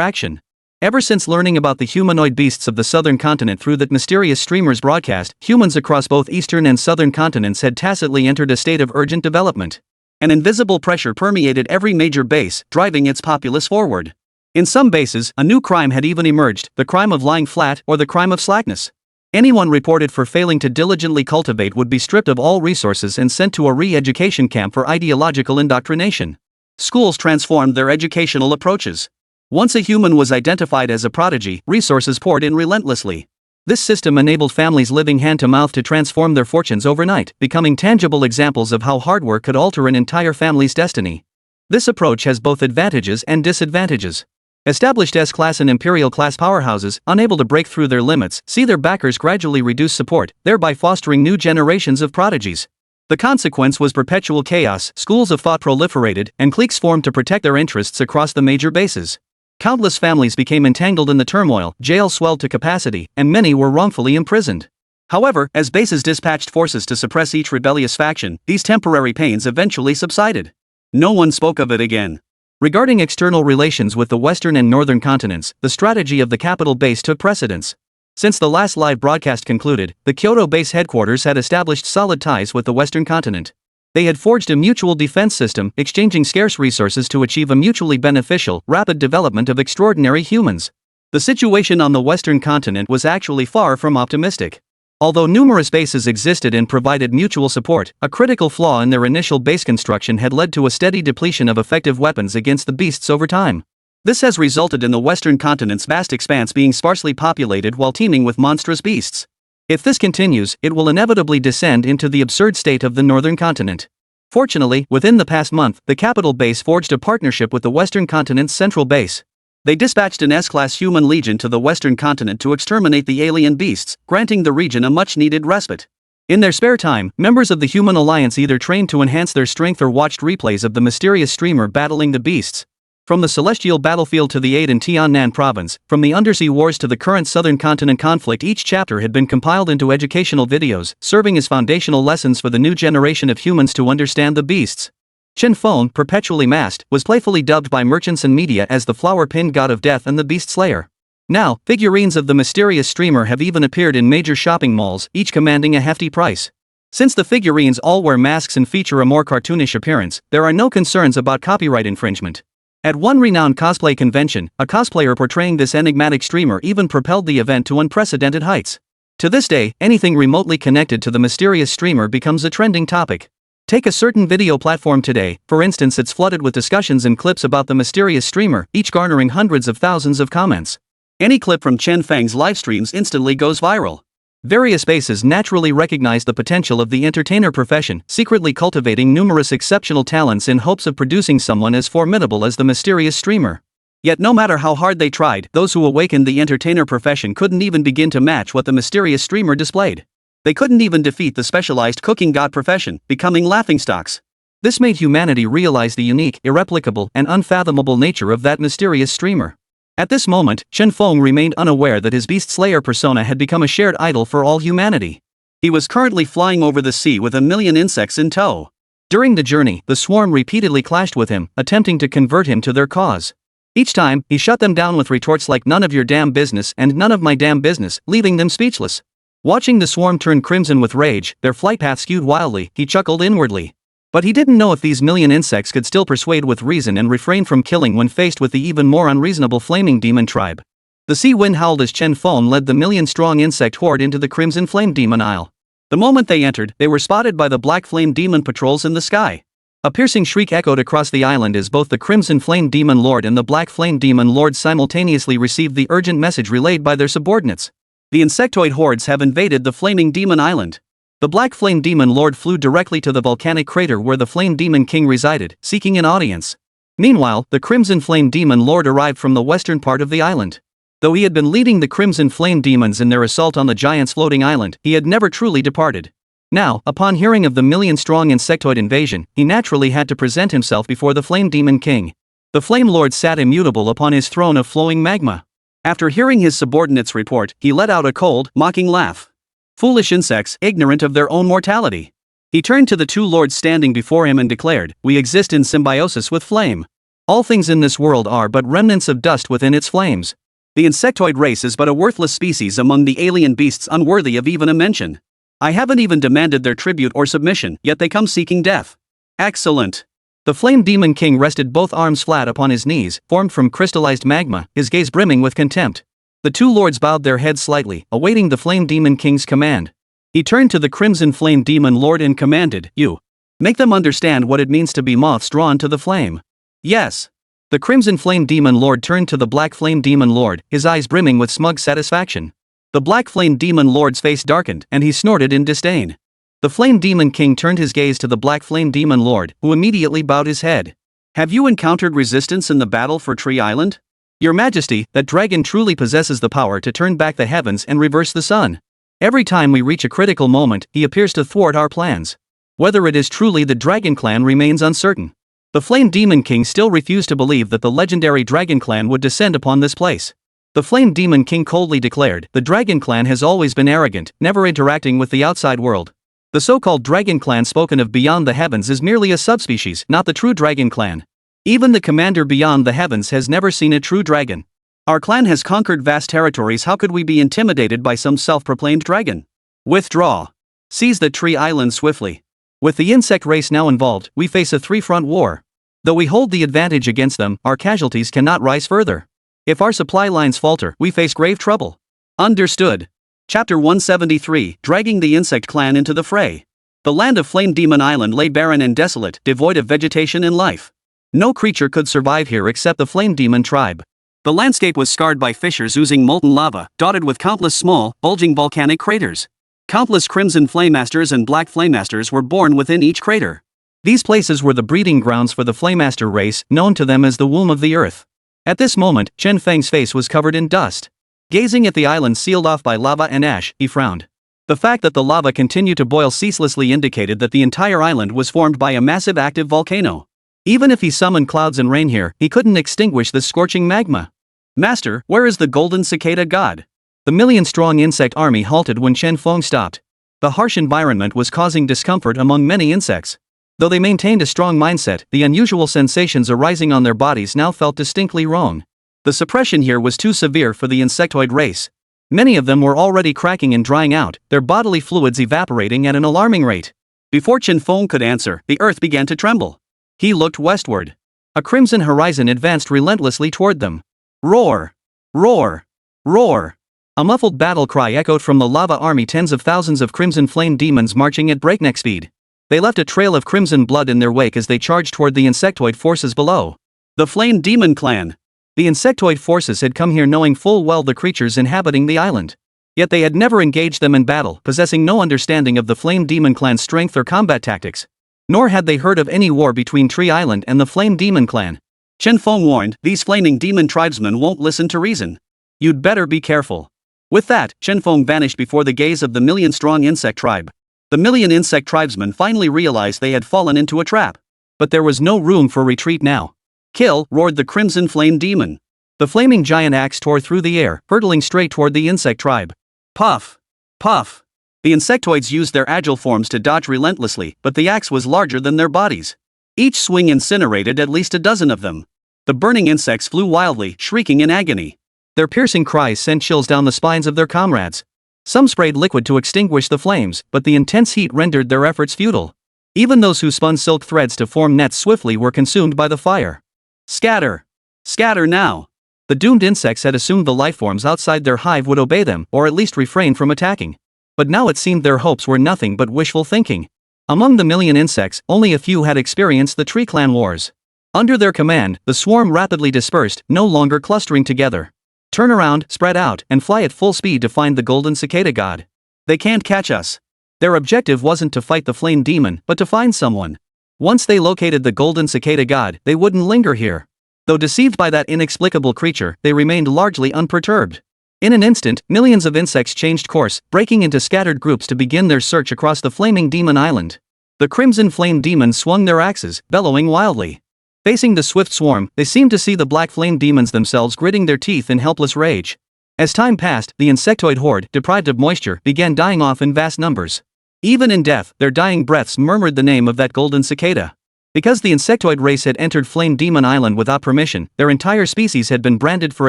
action. Ever since learning about the humanoid beasts of the southern continent through that mysterious streamer's broadcast, humans across both eastern and southern continents had tacitly entered a state of urgent development. An invisible pressure permeated every major base, driving its populace forward. In some bases, a new crime had even emerged, the crime of lying flat or the crime of slackness. Anyone reported for failing to diligently cultivate would be stripped of all resources and sent to a re-education camp for ideological indoctrination. Schools transformed their educational approaches. Once a human was identified as a prodigy, resources poured in relentlessly. This system enabled families living hand-to-mouth to transform their fortunes overnight, becoming tangible examples of how hard work could alter an entire family's destiny. This approach has both advantages and disadvantages. Established S-class and imperial-class powerhouses, unable to break through their limits, see their backers gradually reduce support, thereby fostering new generations of prodigies. The consequence was perpetual chaos. Schools of thought proliferated, and cliques formed to protect their interests across the major bases. Countless families became entangled in the turmoil, jails swelled to capacity, and many were wrongfully imprisoned. However, as bases dispatched forces to suppress each rebellious faction, these temporary pains eventually subsided. No one spoke of it again. Regarding external relations with the western and northern continents, the strategy of the capital base took precedence. Since the last live broadcast concluded, the Kyoto base headquarters had established solid ties with the western continent. They had forged a mutual defense system, exchanging scarce resources to achieve a mutually beneficial, rapid development of extraordinary humans. The situation on the western continent was actually far from optimistic. Although numerous bases existed and provided mutual support, a critical flaw in their initial base construction had led to a steady depletion of effective weapons against the beasts over time. This has resulted in the western continent's vast expanse being sparsely populated while teeming with monstrous beasts. If this continues, it will inevitably descend into the absurd state of the northern continent. Fortunately, within the past month, the capital base forged a partnership with the western continent's central base. They dispatched an S-class human legion to the western continent to exterminate the alien beasts, granting the region a much-needed respite. In their spare time, members of the Human Alliance either trained to enhance their strength or watched replays of the mysterious streamer battling the beasts. From the celestial battlefield to the aid in Tiannan province, from the undersea wars to the current southern continent conflict, each chapter had been compiled into educational videos, serving as foundational lessons for the new generation of humans to understand the beasts. Chen Feng, perpetually masked, was playfully dubbed by merchants and media as the flower-pinned god of death and the beast slayer. Now, figurines of the mysterious streamer have even appeared in major shopping malls, each commanding a hefty price. Since the figurines all wear masks and feature a more cartoonish appearance, there are no concerns about copyright infringement. At one renowned cosplay convention, a cosplayer portraying this enigmatic streamer even propelled the event to unprecedented heights. To this day, anything remotely connected to the mysterious streamer becomes a trending topic. Take a certain video platform today, for instance. It's flooded with discussions and clips about the mysterious streamer, each garnering hundreds of thousands of comments. Any clip from Chen Feng's live streams instantly goes viral. Various bases naturally recognized the potential of the entertainer profession, secretly cultivating numerous exceptional talents in hopes of producing someone as formidable as the mysterious streamer. Yet no matter how hard they tried, those who awakened the entertainer profession couldn't even begin to match what the mysterious streamer displayed. They couldn't even defeat the specialized cooking god profession, becoming laughingstocks. This made humanity realize the unique, irreplicable, and unfathomable nature of that mysterious streamer. At this moment, Chen Feng remained unaware that his beast slayer persona had become a shared idol for all humanity. He was currently flying over the sea with 1,000,000 insects in tow. During the journey, the swarm repeatedly clashed with him, attempting to convert him to their cause. Each time, he shut them down with retorts like "none of your damn business" and "none of my damn business," leaving them speechless. Watching the swarm turn crimson with rage, their flight path skewed wildly, he chuckled inwardly. But he didn't know if these 1,000,000 insects could still persuade with reason and refrain from killing when faced with the even more unreasonable flaming demon tribe. The sea wind howled as Chen Feng led the 1,000,000-strong insect horde into the crimson flame demon isle. The moment they entered, they were spotted by the black flame demon patrols in the sky. A piercing shriek echoed across the island as both the Crimson Flame Demon Lord and the Black Flame Demon Lord simultaneously received the urgent message relayed by their subordinates. The insectoid hordes have invaded the Flaming Demon Island. The Black Flame Demon Lord flew directly to the volcanic crater where the Flame Demon King resided, seeking an audience. Meanwhile, the Crimson Flame Demon Lord arrived from the western part of the island. Though he had been leading the Crimson Flame Demons in their assault on the giant's floating island, he had never truly departed. Now, upon hearing of the 1,000,000-strong insectoid invasion, he naturally had to present himself before the Flame Demon King. The Flame Lord sat immutable upon his throne of flowing magma. After hearing his subordinates' report, he let out a cold, mocking laugh. Foolish insects, ignorant of their own mortality. He turned to the two lords standing before him and declared, "We exist in symbiosis with flame. All things in this world are but remnants of dust within its flames. The insectoid race is but a worthless species among the alien beasts unworthy of even a mention. I haven't even demanded their tribute or submission, yet they come seeking death. Excellent." The Flame Demon King rested both arms flat upon his knees, formed from crystallized magma, his gaze brimming with contempt. The two lords bowed their heads slightly, awaiting the Flame Demon King's command. He turned to the Crimson Flame Demon Lord and commanded, "You. Make them understand what it means to be moths drawn to the flame." "Yes." The Crimson Flame Demon Lord turned to the Black Flame Demon Lord, his eyes brimming with smug satisfaction. The Black Flame Demon Lord's face darkened, and he snorted in disdain. The Flame Demon King turned his gaze to the Black Flame Demon Lord, who immediately bowed his head. "Have you encountered resistance in the battle for Tree Island? Your Majesty, that dragon truly possesses the power to turn back the heavens and reverse the sun. Every time we reach a critical moment, he appears to thwart our plans. Whether it is truly the Dragon Clan remains uncertain." The Flame Demon King still refused to believe that the legendary Dragon Clan would descend upon this place. The Flame Demon King coldly declared, "The Dragon Clan has always been arrogant, never interacting with the outside world. The so-called Dragon Clan spoken of beyond the heavens is merely a subspecies, not the true Dragon Clan. Even the commander beyond the heavens has never seen a true dragon. Our clan has conquered vast territories. How could we be intimidated by some self-proclaimed dragon? Withdraw. Seize the Tree Island swiftly. With the insect race now involved, we face a three-front war. Though we hold the advantage against them, our casualties cannot rise further. If our supply lines falter, we face grave trouble." Understood. Chapter 173, Dragging the Insect Clan into the Fray. The land of Flame Demon Island lay barren and desolate, devoid of vegetation and life. No creature could survive here except the Flame Demon tribe. The landscape was scarred by fissures oozing molten lava, dotted with countless small, bulging volcanic craters. Countless Crimson Flamemasters and Black Flamemasters were born within each crater. These places were the breeding grounds for the Flamemaster race, known to them as the womb of the earth. At this moment, Chen Feng's face was covered in dust. Gazing at the island sealed off by lava and ash, he frowned. The fact that the lava continued to boil ceaselessly indicated that the entire island was formed by a massive active volcano. Even if he summoned clouds and rain here, he couldn't extinguish this scorching magma. "Master, where is the golden cicada god?" The 1,000,000-strong insect army halted when Chen Feng stopped. The harsh environment was causing discomfort among many insects. Though they maintained a strong mindset, the unusual sensations arising on their bodies now felt distinctly wrong. The suppression here was too severe for the insectoid race. Many of them were already cracking and drying out, their bodily fluids evaporating at an alarming rate. Before Chen Feng could answer, the earth began to tremble. He looked westward. A crimson horizon advanced relentlessly toward them. Roar! Roar! Roar! A muffled battle cry echoed from the lava army, tens of thousands of crimson flame demons marching at breakneck speed. They left a trail of crimson blood in their wake as they charged toward the insectoid forces below. The Flame Demon Clan. The insectoid forces had come here knowing full well the creatures inhabiting the island. Yet they had never engaged them in battle, possessing no understanding of the Flame Demon Clan's strength or combat tactics. Nor had they heard of any war between Tree Island and the Flame Demon Clan. Chen Feng warned, these flaming demon tribesmen won't listen to reason. You'd better be careful. With that, Chen Feng vanished before the gaze of the million-strong insect tribe. The million insect tribesmen finally realized they had fallen into a trap. But there was no room for retreat now. Kill, roared the crimson flame demon. The flaming giant axe tore through the air, hurtling straight toward the insect tribe. Puff! Puff! The insectoids used their agile forms to dodge relentlessly, but the axe was larger than their bodies. Each swing incinerated at least a dozen of them. The burning insects flew wildly, shrieking in agony. Their piercing cries sent chills down the spines of their comrades. Some sprayed liquid to extinguish the flames, but the intense heat rendered their efforts futile. Even those who spun silk threads to form nets swiftly were consumed by the fire. Scatter! Scatter now! The doomed insects had assumed the lifeforms outside their hive would obey them, or at least refrain from attacking. But now it seemed their hopes were nothing but wishful thinking. Among the million insects, only a few had experienced the Tree Clan Wars. Under their command, the swarm rapidly dispersed, no longer clustering together. Turn around, spread out, and fly at full speed to find the golden cicada god. They can't catch us. Their objective wasn't to fight the flame demon, but to find someone. Once they located the golden cicada god, they wouldn't linger here. Though deceived by that inexplicable creature, they remained largely unperturbed. In an instant, millions of insects changed course, breaking into scattered groups to begin their search across the flaming demon island. The crimson flame demons swung their axes, bellowing wildly. Facing the swift swarm, they seemed to see the black flame demons themselves gritting their teeth in helpless rage. As time passed, the insectoid horde, deprived of moisture, began dying off in vast numbers. Even in death, their dying breaths murmured the name of that golden cicada. Because the insectoid race had entered Flame Demon Island without permission, their entire species had been branded for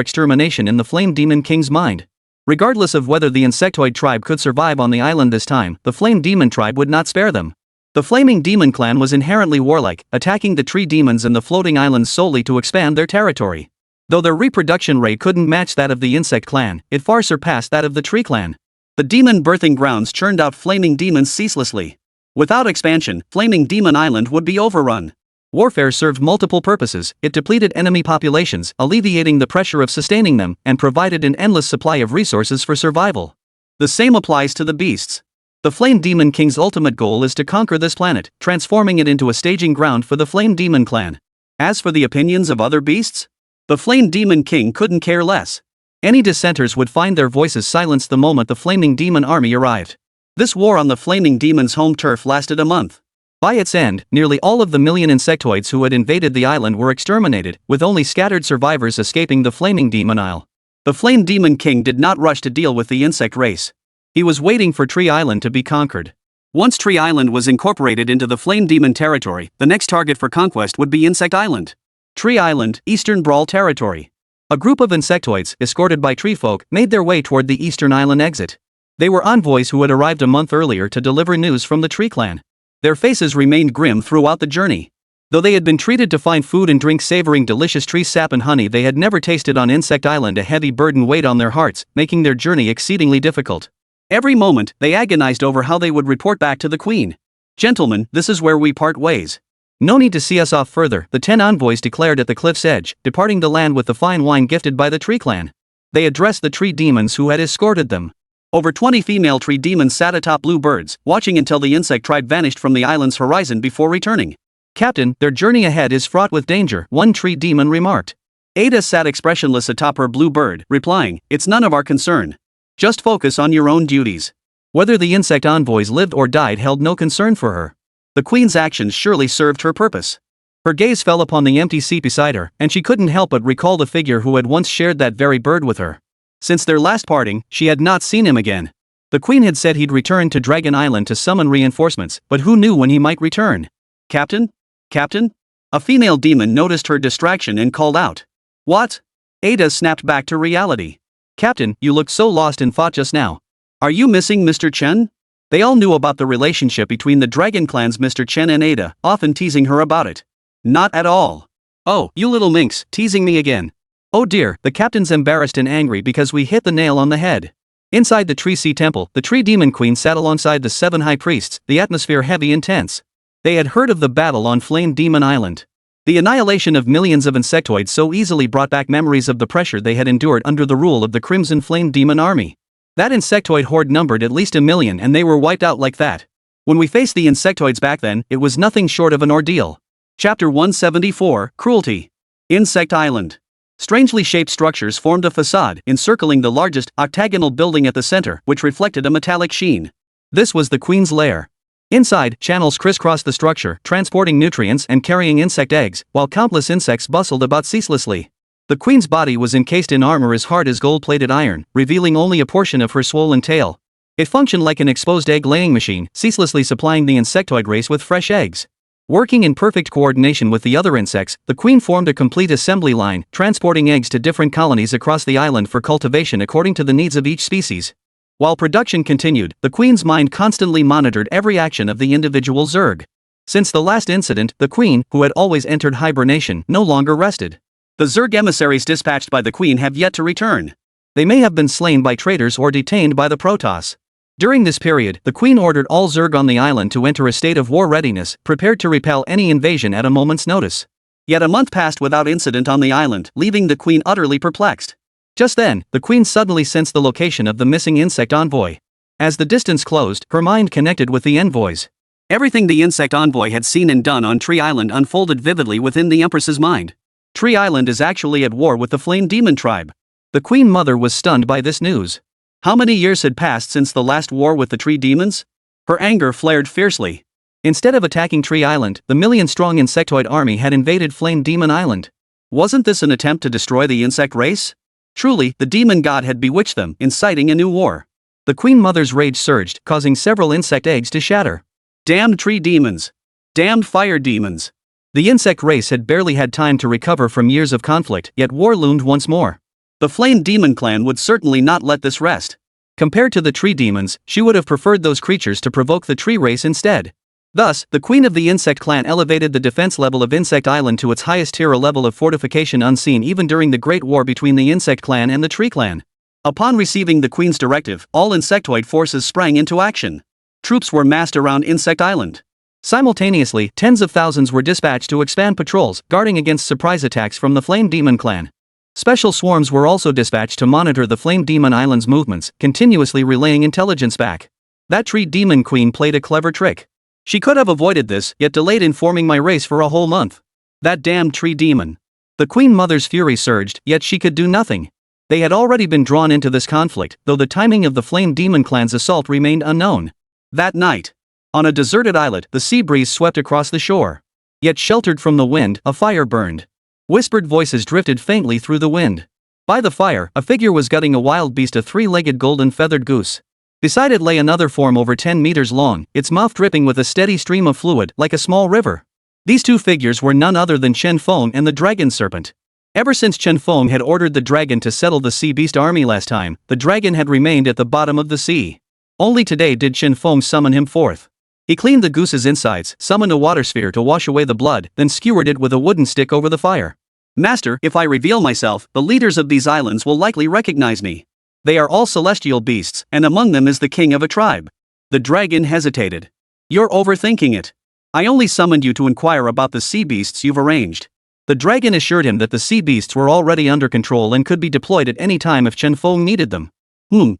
extermination in the Flame Demon King's mind. Regardless of whether the insectoid tribe could survive on the island this time, the Flame Demon tribe would not spare them. The Flaming Demon Clan was inherently warlike, attacking the tree demons and the floating islands solely to expand their territory. Though their reproduction rate couldn't match that of the Insect Clan, it far surpassed that of the Tree Clan. The demon birthing grounds churned out flaming demons ceaselessly. Without expansion, Flaming Demon Island would be overrun. Warfare served multiple purposes. It depleted enemy populations, alleviating the pressure of sustaining them, and provided an endless supply of resources for survival. The same applies to the beasts. The Flame Demon King's ultimate goal is to conquer this planet, transforming it into a staging ground for the Flame Demon Clan. As for the opinions of other beasts, the Flame Demon King couldn't care less. Any dissenters would find their voices silenced the moment the Flaming Demon army arrived. This war on the Flaming Demon's home turf lasted a month. By its end, nearly all of the million insectoids who had invaded the island were exterminated, with only scattered survivors escaping the Flaming Demon Isle. The Flame Demon King did not rush to deal with the insect race. He was waiting for Tree Island to be conquered. Once Tree Island was incorporated into the Flame Demon territory, the next target for conquest would be Insect Island. Tree Island, Eastern Brawl Territory. A group of insectoids, escorted by tree folk, made their way toward the Eastern Island exit. They were envoys who had arrived a month earlier to deliver news from the Tree Clan. Their faces remained grim throughout the journey. Though they had been treated to find food and drink savoring delicious tree sap and honey they had never tasted on Insect Island, a heavy burden weighed on their hearts, making their journey exceedingly difficult. Every moment, they agonized over how they would report back to the Queen. "Gentlemen, this is where we part ways. No need to see us off further," the 10 envoys declared at the cliff's edge, departing the land with the fine wine gifted by the Tree Clan. They addressed the tree demons who had escorted them. Over 20 female tree demons sat atop blue birds, watching until the insect tribe vanished from the island's horizon before returning. "Captain, their journey ahead is fraught with danger," one tree demon remarked. Ada sat expressionless atop her blue bird, replying, "It's none of our concern. Just focus on your own duties." Whether the insect envoys lived or died held no concern for her. The Queen's actions surely served her purpose. Her gaze fell upon the empty seat beside her, and she couldn't help but recall the figure who had once shared that very bird with her. Since their last parting, she had not seen him again. The Queen had said he'd return to Dragon Island to summon reinforcements, but who knew when he might return? "Captain? Captain?" A female demon noticed her distraction and called out. "What?" Ada snapped back to reality. "Captain, you looked so lost in thought just now. Are you missing Mr. Chen?" They all knew about the relationship between the Dragon Clan's Mr. Chen and Ada, often teasing her about it. "Not at all." "Oh, you little minx, teasing me again." "Oh dear," the captain's embarrassed and angry because we hit the nail on the head. Inside the Tree Sea Temple, the Tree Demon Queen sat alongside the 7 high priests, the atmosphere heavy and tense. They had heard of the battle on Flame Demon Island. The annihilation of millions of insectoids so easily brought back memories of the pressure they had endured under the rule of the Crimson Flame Demon Army. That insectoid horde numbered at least 1 million and they were wiped out like that. When we faced the insectoids back then, it was nothing short of an ordeal. Chapter 174, Cruelty. Insect Island. Strangely shaped structures formed a facade encircling the largest, octagonal building at the center, which reflected a metallic sheen. This was the queen's lair. Inside, channels crisscrossed the structure, transporting nutrients and carrying insect eggs, while countless insects bustled about ceaselessly. The queen's body was encased in armor as hard as gold-plated iron, revealing only a portion of her swollen tail. It functioned like an exposed egg-laying machine, ceaselessly supplying the insectoid race with fresh eggs. Working in perfect coordination with the other insects, the queen formed a complete assembly line, transporting eggs to different colonies across the island for cultivation according to the needs of each species. While production continued, the queen's mind constantly monitored every action of the individual Zerg. Since the last incident, the queen, who had always entered hibernation, no longer rested. The Zerg emissaries dispatched by the queen have yet to return. They may have been slain by traitors or detained by the Protoss. During this period, the queen ordered all Zerg on the island to enter a state of war readiness, prepared to repel any invasion at a moment's notice. Yet a month passed without incident on the island, leaving the queen utterly perplexed. Just then, the queen suddenly sensed the location of the missing insect envoy. As the distance closed, her mind connected with the envoys. Everything the insect envoy had seen and done on Tree Island unfolded vividly within the Empress's mind. Tree Island is actually at war with the Flame Demon tribe. The Queen Mother was stunned by this news. How many years had passed since the last war with the Tree Demons? Her anger flared fiercely. Instead of attacking Tree Island, the million-strong insectoid army had invaded Flame Demon Island. Wasn't this an attempt to destroy the insect race? Truly, the demon god had bewitched them, inciting a new war. The Queen Mother's rage surged, causing several insect eggs to shatter. Damned tree demons! Damned fire demons! The insect race had barely had time to recover from years of conflict, yet war loomed once more. The Flame Demon clan would certainly not let this rest. Compared to the tree demons, she would have preferred those creatures to provoke the tree race instead. Thus, the queen of the insect clan elevated the defense level of Insect Island to its highest tier, a level of fortification unseen even during the Great War between the Insect Clan and the Tree Clan. Upon receiving the queen's directive, all insectoid forces sprang into action. Troops were massed around Insect Island. Simultaneously, tens of thousands were dispatched to expand patrols, guarding against surprise attacks from the Flame Demon clan. Special swarms were also dispatched to monitor the Flame Demon Island's movements, continuously relaying intelligence back. That Tree Demon Queen played a clever trick. She could have avoided this, yet delayed informing my race for a whole month. That damned Tree Demon. The Queen Mother's fury surged, yet she could do nothing. They had already been drawn into this conflict, though the timing of the Flame Demon clan's assault remained unknown. That night, on a deserted islet, the sea breeze swept across the shore. Yet sheltered from the wind, a fire burned. Whispered voices drifted faintly through the wind. By the fire, a figure was gutting a wild beast, a three-legged golden feathered goose. Beside it lay another form over 10 meters long, its mouth dripping with a steady stream of fluid, like a small river. These two figures were none other than Chen Feng and the dragon serpent. Ever since Chen Feng had ordered the dragon to settle the sea beast army last time, the dragon had remained at the bottom of the sea. Only today did Chen Feng summon him forth. He cleaned the goose's insides, summoned a water sphere to wash away the blood, then skewered it with a wooden stick over the fire. Master, if I reveal myself, the leaders of these islands will likely recognize me. They are all celestial beasts, and among them is the king of a tribe. The dragon hesitated. You're overthinking it. I only summoned you to inquire about the sea beasts you've arranged. The dragon assured him that the sea beasts were already under control and could be deployed at any time if Chen Feng needed them.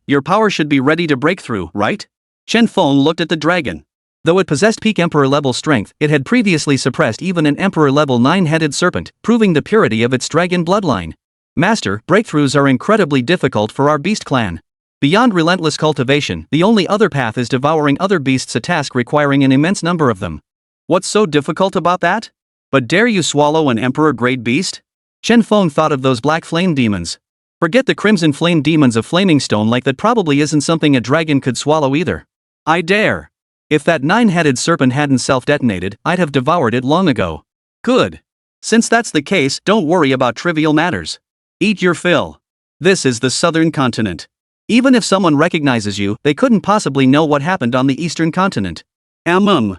Your power should be ready to break through, right? Chen Feng looked at the dragon. Though it possessed peak Emperor-level strength, it had previously suppressed even an Emperor-level 9-headed serpent, proving the purity of its dragon bloodline. Master, breakthroughs are incredibly difficult for our beast clan. Beyond relentless cultivation, the only other path is devouring other beasts, a task requiring an immense number of them. What's so difficult about that? But dare you swallow an Emperor-grade beast? Chen Feng thought of those black flame demons. Forget the crimson flame demons of flaming stone, like that probably isn't something a dragon could swallow either. I dare. If that 9-headed serpent hadn't self-detonated, I'd have devoured it long ago. Good. Since that's the case, don't worry about trivial matters. Eat your fill. This is the southern continent. Even if someone recognizes you, they couldn't possibly know what happened on the eastern continent. The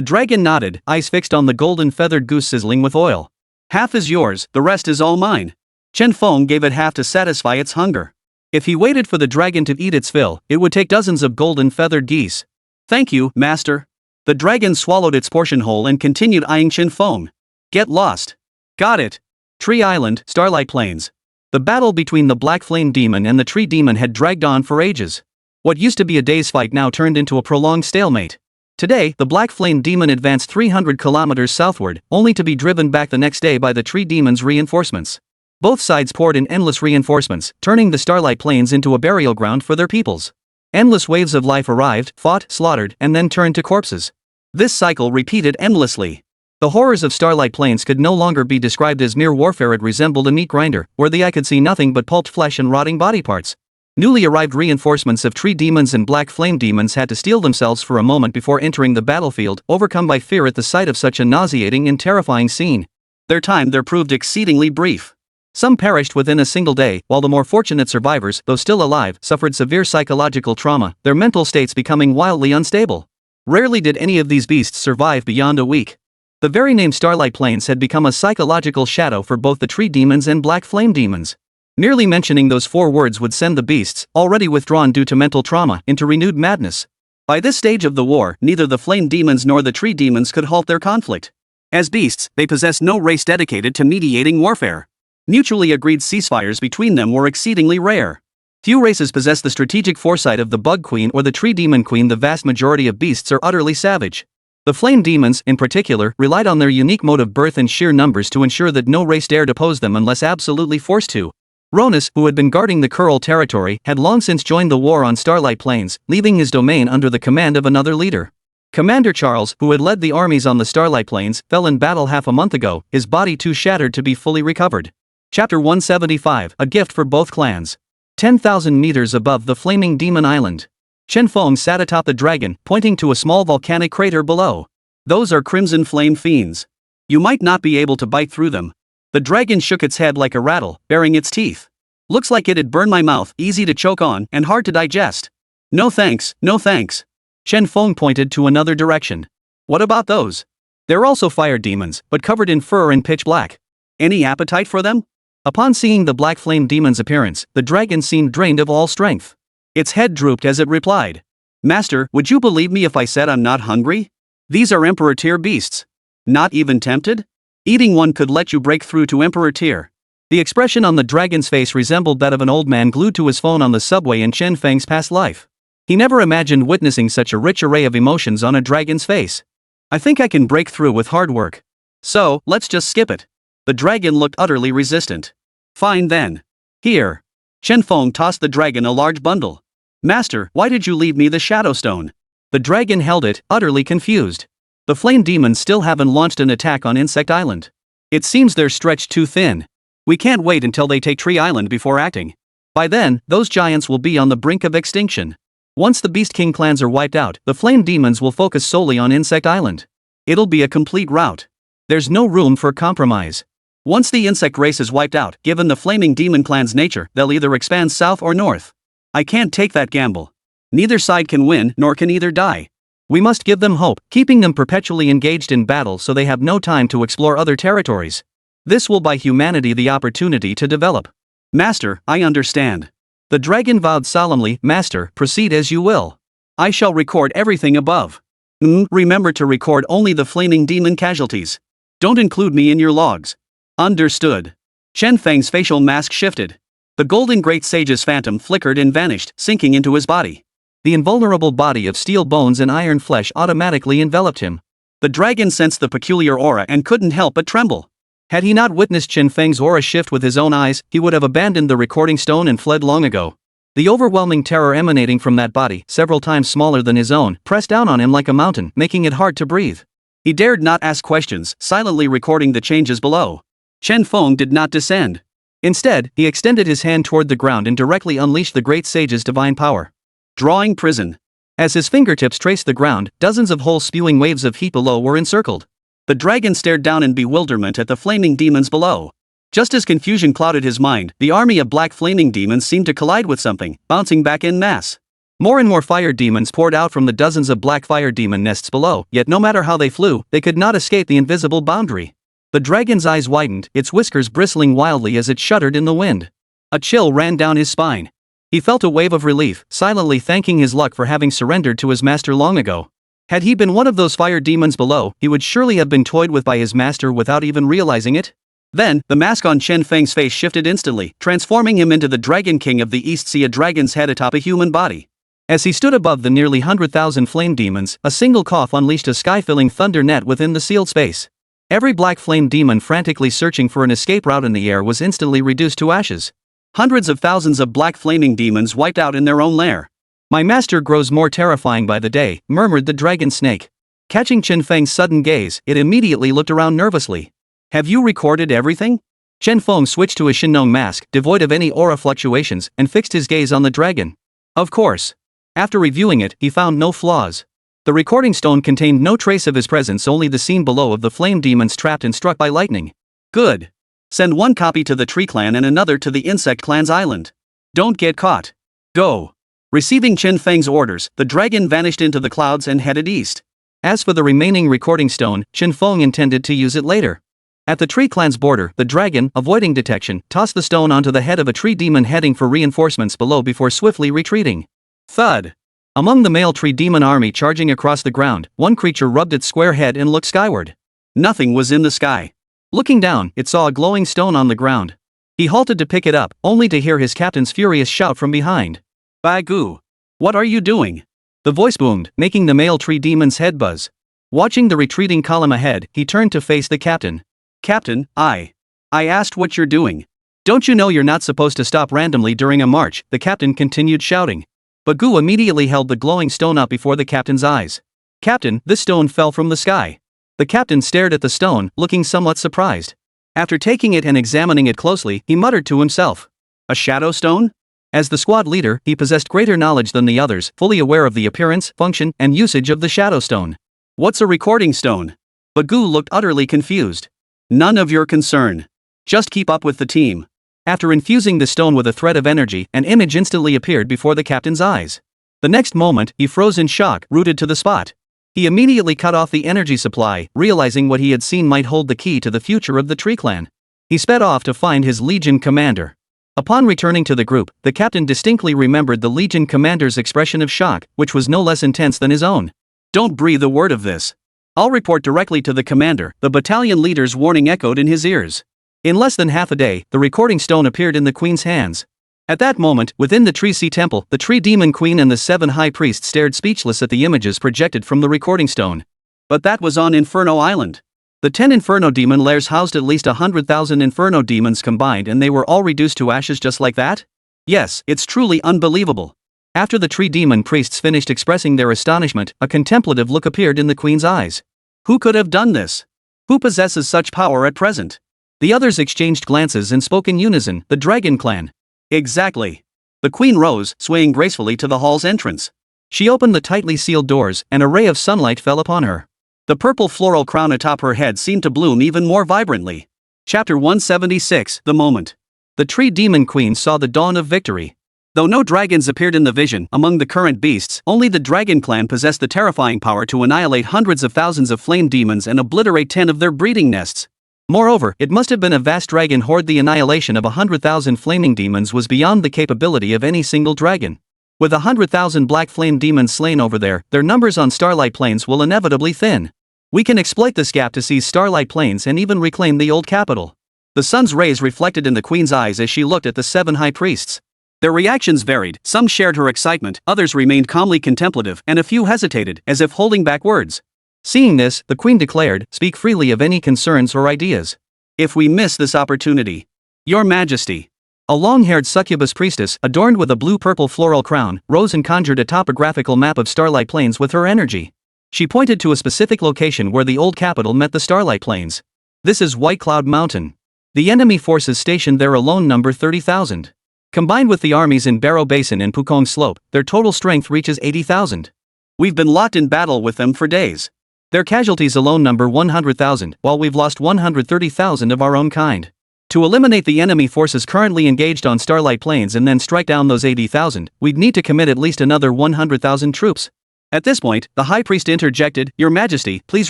dragon nodded, eyes fixed on the golden feathered goose sizzling with oil. Half is yours, the rest is all mine. Chen Feng gave it half to satisfy its hunger. If he waited for the dragon to eat its fill, it would take dozens of golden feathered geese. Thank you, master. The dragon swallowed its portion whole and continued eyeing Chen Feng. Get lost. Got it. Tree Island, Starlight Plains. The battle between the Black Flame Demon and the Tree Demon had dragged on for ages. What used to be a day's fight now turned into a prolonged stalemate. Today, the Black Flame Demon advanced 300 kilometers southward, only to be driven back the next day by the Tree Demon's reinforcements. Both sides poured in endless reinforcements, turning the Starlight Plains into a burial ground for their peoples. Endless waves of life arrived, fought, slaughtered, and then turned to corpses. This cycle repeated endlessly. The horrors of Starlight Plains could no longer be described as mere warfare. It resembled a meat grinder, where the eye could see nothing but pulped flesh and rotting body parts. Newly arrived reinforcements of Tree Demons and Black Flame Demons had to steel themselves for a moment before entering the battlefield, overcome by fear at the sight of such a nauseating and terrifying scene. Their time there proved exceedingly brief. Some perished within a single day, while the more fortunate survivors, though still alive, suffered severe psychological trauma, their mental states becoming wildly unstable. Rarely did any of these beasts survive beyond a week. The very name Starlight Plains had become a psychological shadow for both the Tree Demons and Black Flame Demons. Merely mentioning those 4 words would send the beasts, already withdrawn due to mental trauma, into renewed madness. By this stage of the war, neither the Flame Demons nor the Tree Demons could halt their conflict. As beasts, they possessed no race dedicated to mediating warfare. Mutually agreed ceasefires between them were exceedingly rare. Few races possess the strategic foresight of the Bug Queen or the Tree Demon Queen. The vast majority of beasts are utterly savage. The Flame Demons, in particular, relied on their unique mode of birth and sheer numbers to ensure that no race dared oppose them unless absolutely forced to. Ronus, who had been guarding the Kuril territory, had long since joined the war on Starlight Plains, leaving his domain under the command of another leader. Commander Charles, who had led the armies on the Starlight Plains, fell in battle half a month ago, his body too shattered to be fully recovered. Chapter 175, A Gift for Both Clans. 10,000 meters above the flaming demon island. Chen Feng sat atop the dragon, pointing to a small volcanic crater below. Those are crimson flame fiends. You might not be able to bite through them. The dragon shook its head like a rattle, baring its teeth. Looks like it'd burn my mouth, easy to choke on, and hard to digest. No thanks, no thanks. Chen Feng pointed to another direction. What about those? They're also fire demons, but covered in fur and pitch black. Any appetite for them? Upon seeing the Black Flame Demon's appearance, the dragon seemed drained of all strength. Its head drooped as it replied. Master, would you believe me if I said I'm not hungry? These are Emperor tier beasts. Not even tempted? Eating one could let you break through to Emperor tier. The expression on the dragon's face resembled that of an old man glued to his phone on the subway in Chen Feng's past life. He never imagined witnessing such a rich array of emotions on a dragon's face. I think I can break through with hard work. So, let's just skip it. The dragon looked utterly resistant. Fine then. Here. Chen Feng tossed the dragon a large bundle. Master, why did you leave me the Shadow Stone? The dragon held it, utterly confused. The Flame Demons still haven't launched an attack on Insect Island. It seems they're stretched too thin. We can't wait until they take Tree Island before acting. By then, those giants will be on the brink of extinction. Once the Beast King clans are wiped out, the Flame Demons will focus solely on Insect Island. It'll be a complete rout. There's no room for compromise. Once the insect race is wiped out, given the Flaming Demon clan's nature, they'll either expand south or north. I can't take that gamble. Neither side can win, nor can either die. We must give them hope, keeping them perpetually engaged in battle so they have no time to explore other territories. This will buy humanity the opportunity to develop. Master, I understand. The dragon vowed solemnly, Master, proceed as you will. I shall record everything above. Remember to record only the Flaming Demon casualties. Don't include me in your logs. Understood. Chen Feng's facial mask shifted. The golden great sage's phantom flickered and vanished, sinking into his body. The invulnerable body of steel bones and iron flesh automatically enveloped him. The dragon sensed the peculiar aura and couldn't help but tremble. Had he not witnessed Chen Feng's aura shift with his own eyes, he would have abandoned the recording stone and fled long ago. The overwhelming terror emanating from that body, several times smaller than his own, pressed down on him like a mountain, making it hard to breathe. He dared not ask questions, silently recording the changes below. Chen Feng did not descend. Instead, he extended his hand toward the ground and directly unleashed the great sage's divine power. Drawing prison. As his fingertips traced the ground, dozens of holes spewing waves of heat below were encircled. The dragon stared down in bewilderment at the flaming demons below. Just as confusion clouded his mind, the army of black flaming demons seemed to collide with something, bouncing back en masse. More and more fire demons poured out from the dozens of black fire demon nests below, yet no matter how they flew, they could not escape the invisible boundary. The dragon's eyes widened, its whiskers bristling wildly as it shuddered in the wind. A chill ran down his spine. He felt a wave of relief, silently thanking his luck for having surrendered to his master long ago. Had he been one of those fire demons below, he would surely have been toyed with by his master without even realizing it. Then, the mask on Chen Feng's face shifted instantly, transforming him into the Dragon King of the East Sea, a dragon's head atop a human body. As he stood above the nearly 100,000 flame demons, a single cough unleashed a sky-filling thunder net within the sealed space. Every black flame demon frantically searching for an escape route in the air was instantly reduced to ashes. Hundreds of thousands of black flaming demons wiped out in their own lair. "My master grows more terrifying by the day," murmured the dragon snake. Catching Chen Feng's sudden gaze, it immediately looked around nervously. "Have you recorded everything?" Chen Feng switched to a Shinnong mask, devoid of any aura fluctuations, and fixed his gaze on the dragon. Of course. After reviewing it, he found no flaws. The recording stone contained no trace of his presence, only the scene below of the flame demons trapped and struck by lightning. "Good. Send one copy to the Tree Clan and another to the Insect Clan's island. Don't get caught. Go." Receiving Chen Feng's orders, the dragon vanished into the clouds and headed east. As for the remaining recording stone, Chen Feng intended to use it later. At the Tree Clan's border, the dragon, avoiding detection, tossed the stone onto the head of a tree demon heading for reinforcements below before swiftly retreating. Thud! Among the male tree demon army charging across the ground, one creature rubbed its square head and looked skyward. Nothing was in the sky. Looking down, it saw a glowing stone on the ground. He halted to pick it up, only to hear his captain's furious shout from behind. "Pangu! What are you doing?" The voice boomed, making the male tree demon's head buzz. Watching the retreating column ahead, he turned to face the captain. "Captain, I asked what you're doing. Don't you know you're not supposed to stop randomly during a march?" the captain continued shouting. Pangu immediately held the glowing stone up before the captain's eyes. "Captain, this stone fell from the sky." The captain stared at the stone, looking somewhat surprised. After taking it and examining it closely, he muttered to himself. "A shadow stone?" As the squad leader, he possessed greater knowledge than the others, fully aware of the appearance, function, and usage of the shadow stone. "What's a recording stone?" Pangu looked utterly confused. "None of your concern. Just keep up with the team." After infusing the stone with a thread of energy, an image instantly appeared before the captain's eyes. The next moment, he froze in shock, rooted to the spot. He immediately cut off the energy supply, realizing what he had seen might hold the key to the future of the Tree Clan. He sped off to find his Legion commander. Upon returning to the group, the captain distinctly remembered the Legion commander's expression of shock, which was no less intense than his own. "Don't breathe a word of this. I'll report directly to the commander," the battalion leader's warning echoed in his ears. In less than half a day, the recording stone appeared in the queen's hands. At that moment, within the Tree Sea Temple, the Tree Demon Queen and the 7 high priests stared speechless at the images projected from the recording stone. But that was on Inferno Island. The 10 Inferno demon lairs housed at least 100,000 Inferno demons combined, and they were all reduced to ashes just like that? Yes, it's truly unbelievable. After the Tree Demon priests finished expressing their astonishment, a contemplative look appeared in the queen's eyes. Who could have done this? Who possesses such power at present? The others exchanged glances and spoke in unison, the Dragon Clan. Exactly. The queen rose, swaying gracefully to the hall's entrance. She opened the tightly sealed doors, and a ray of sunlight fell upon her. The purple floral crown atop her head seemed to bloom even more vibrantly. Chapter 176, The Moment. The Tree Demon Queen saw the dawn of victory. Though no dragons appeared in the vision, among the current beasts, only the Dragon Clan possessed the terrifying power to annihilate hundreds of thousands of flame demons and obliterate 10 of their breeding nests. Moreover, it must have been a vast dragon horde. The annihilation of 100,000 flaming demons was beyond the capability of any single dragon. With 100,000 black flame demons slain over there, their numbers on Starlight Plains will inevitably thin. We can exploit this gap to seize Starlight Plains and even reclaim the old capital. The sun's rays reflected in the queen's eyes as she looked at the 7 high priests. Their reactions varied, some shared her excitement, others remained calmly contemplative, and a few hesitated, as if holding back words. Seeing this, the queen declared, "Speak freely of any concerns or ideas. If we miss this opportunity, Your Majesty." A long-haired succubus priestess, adorned with a blue-purple floral crown, rose and conjured a topographical map of Starlight Plains with her energy. She pointed to a specific location where the old capital met the Starlight Plains. This is White Cloud Mountain. The enemy forces stationed there alone number 30,000. Combined with the armies in Barrow Basin and Pukong Slope, their total strength reaches 80,000. We've been locked in battle with them for days. Their casualties alone number 100,000, while we've lost 130,000 of our own kind. To eliminate the enemy forces currently engaged on Starlight Plains and then strike down those 80,000, we'd need to commit at least another 100,000 troops. At this point, the High Priest interjected, "Your Majesty, please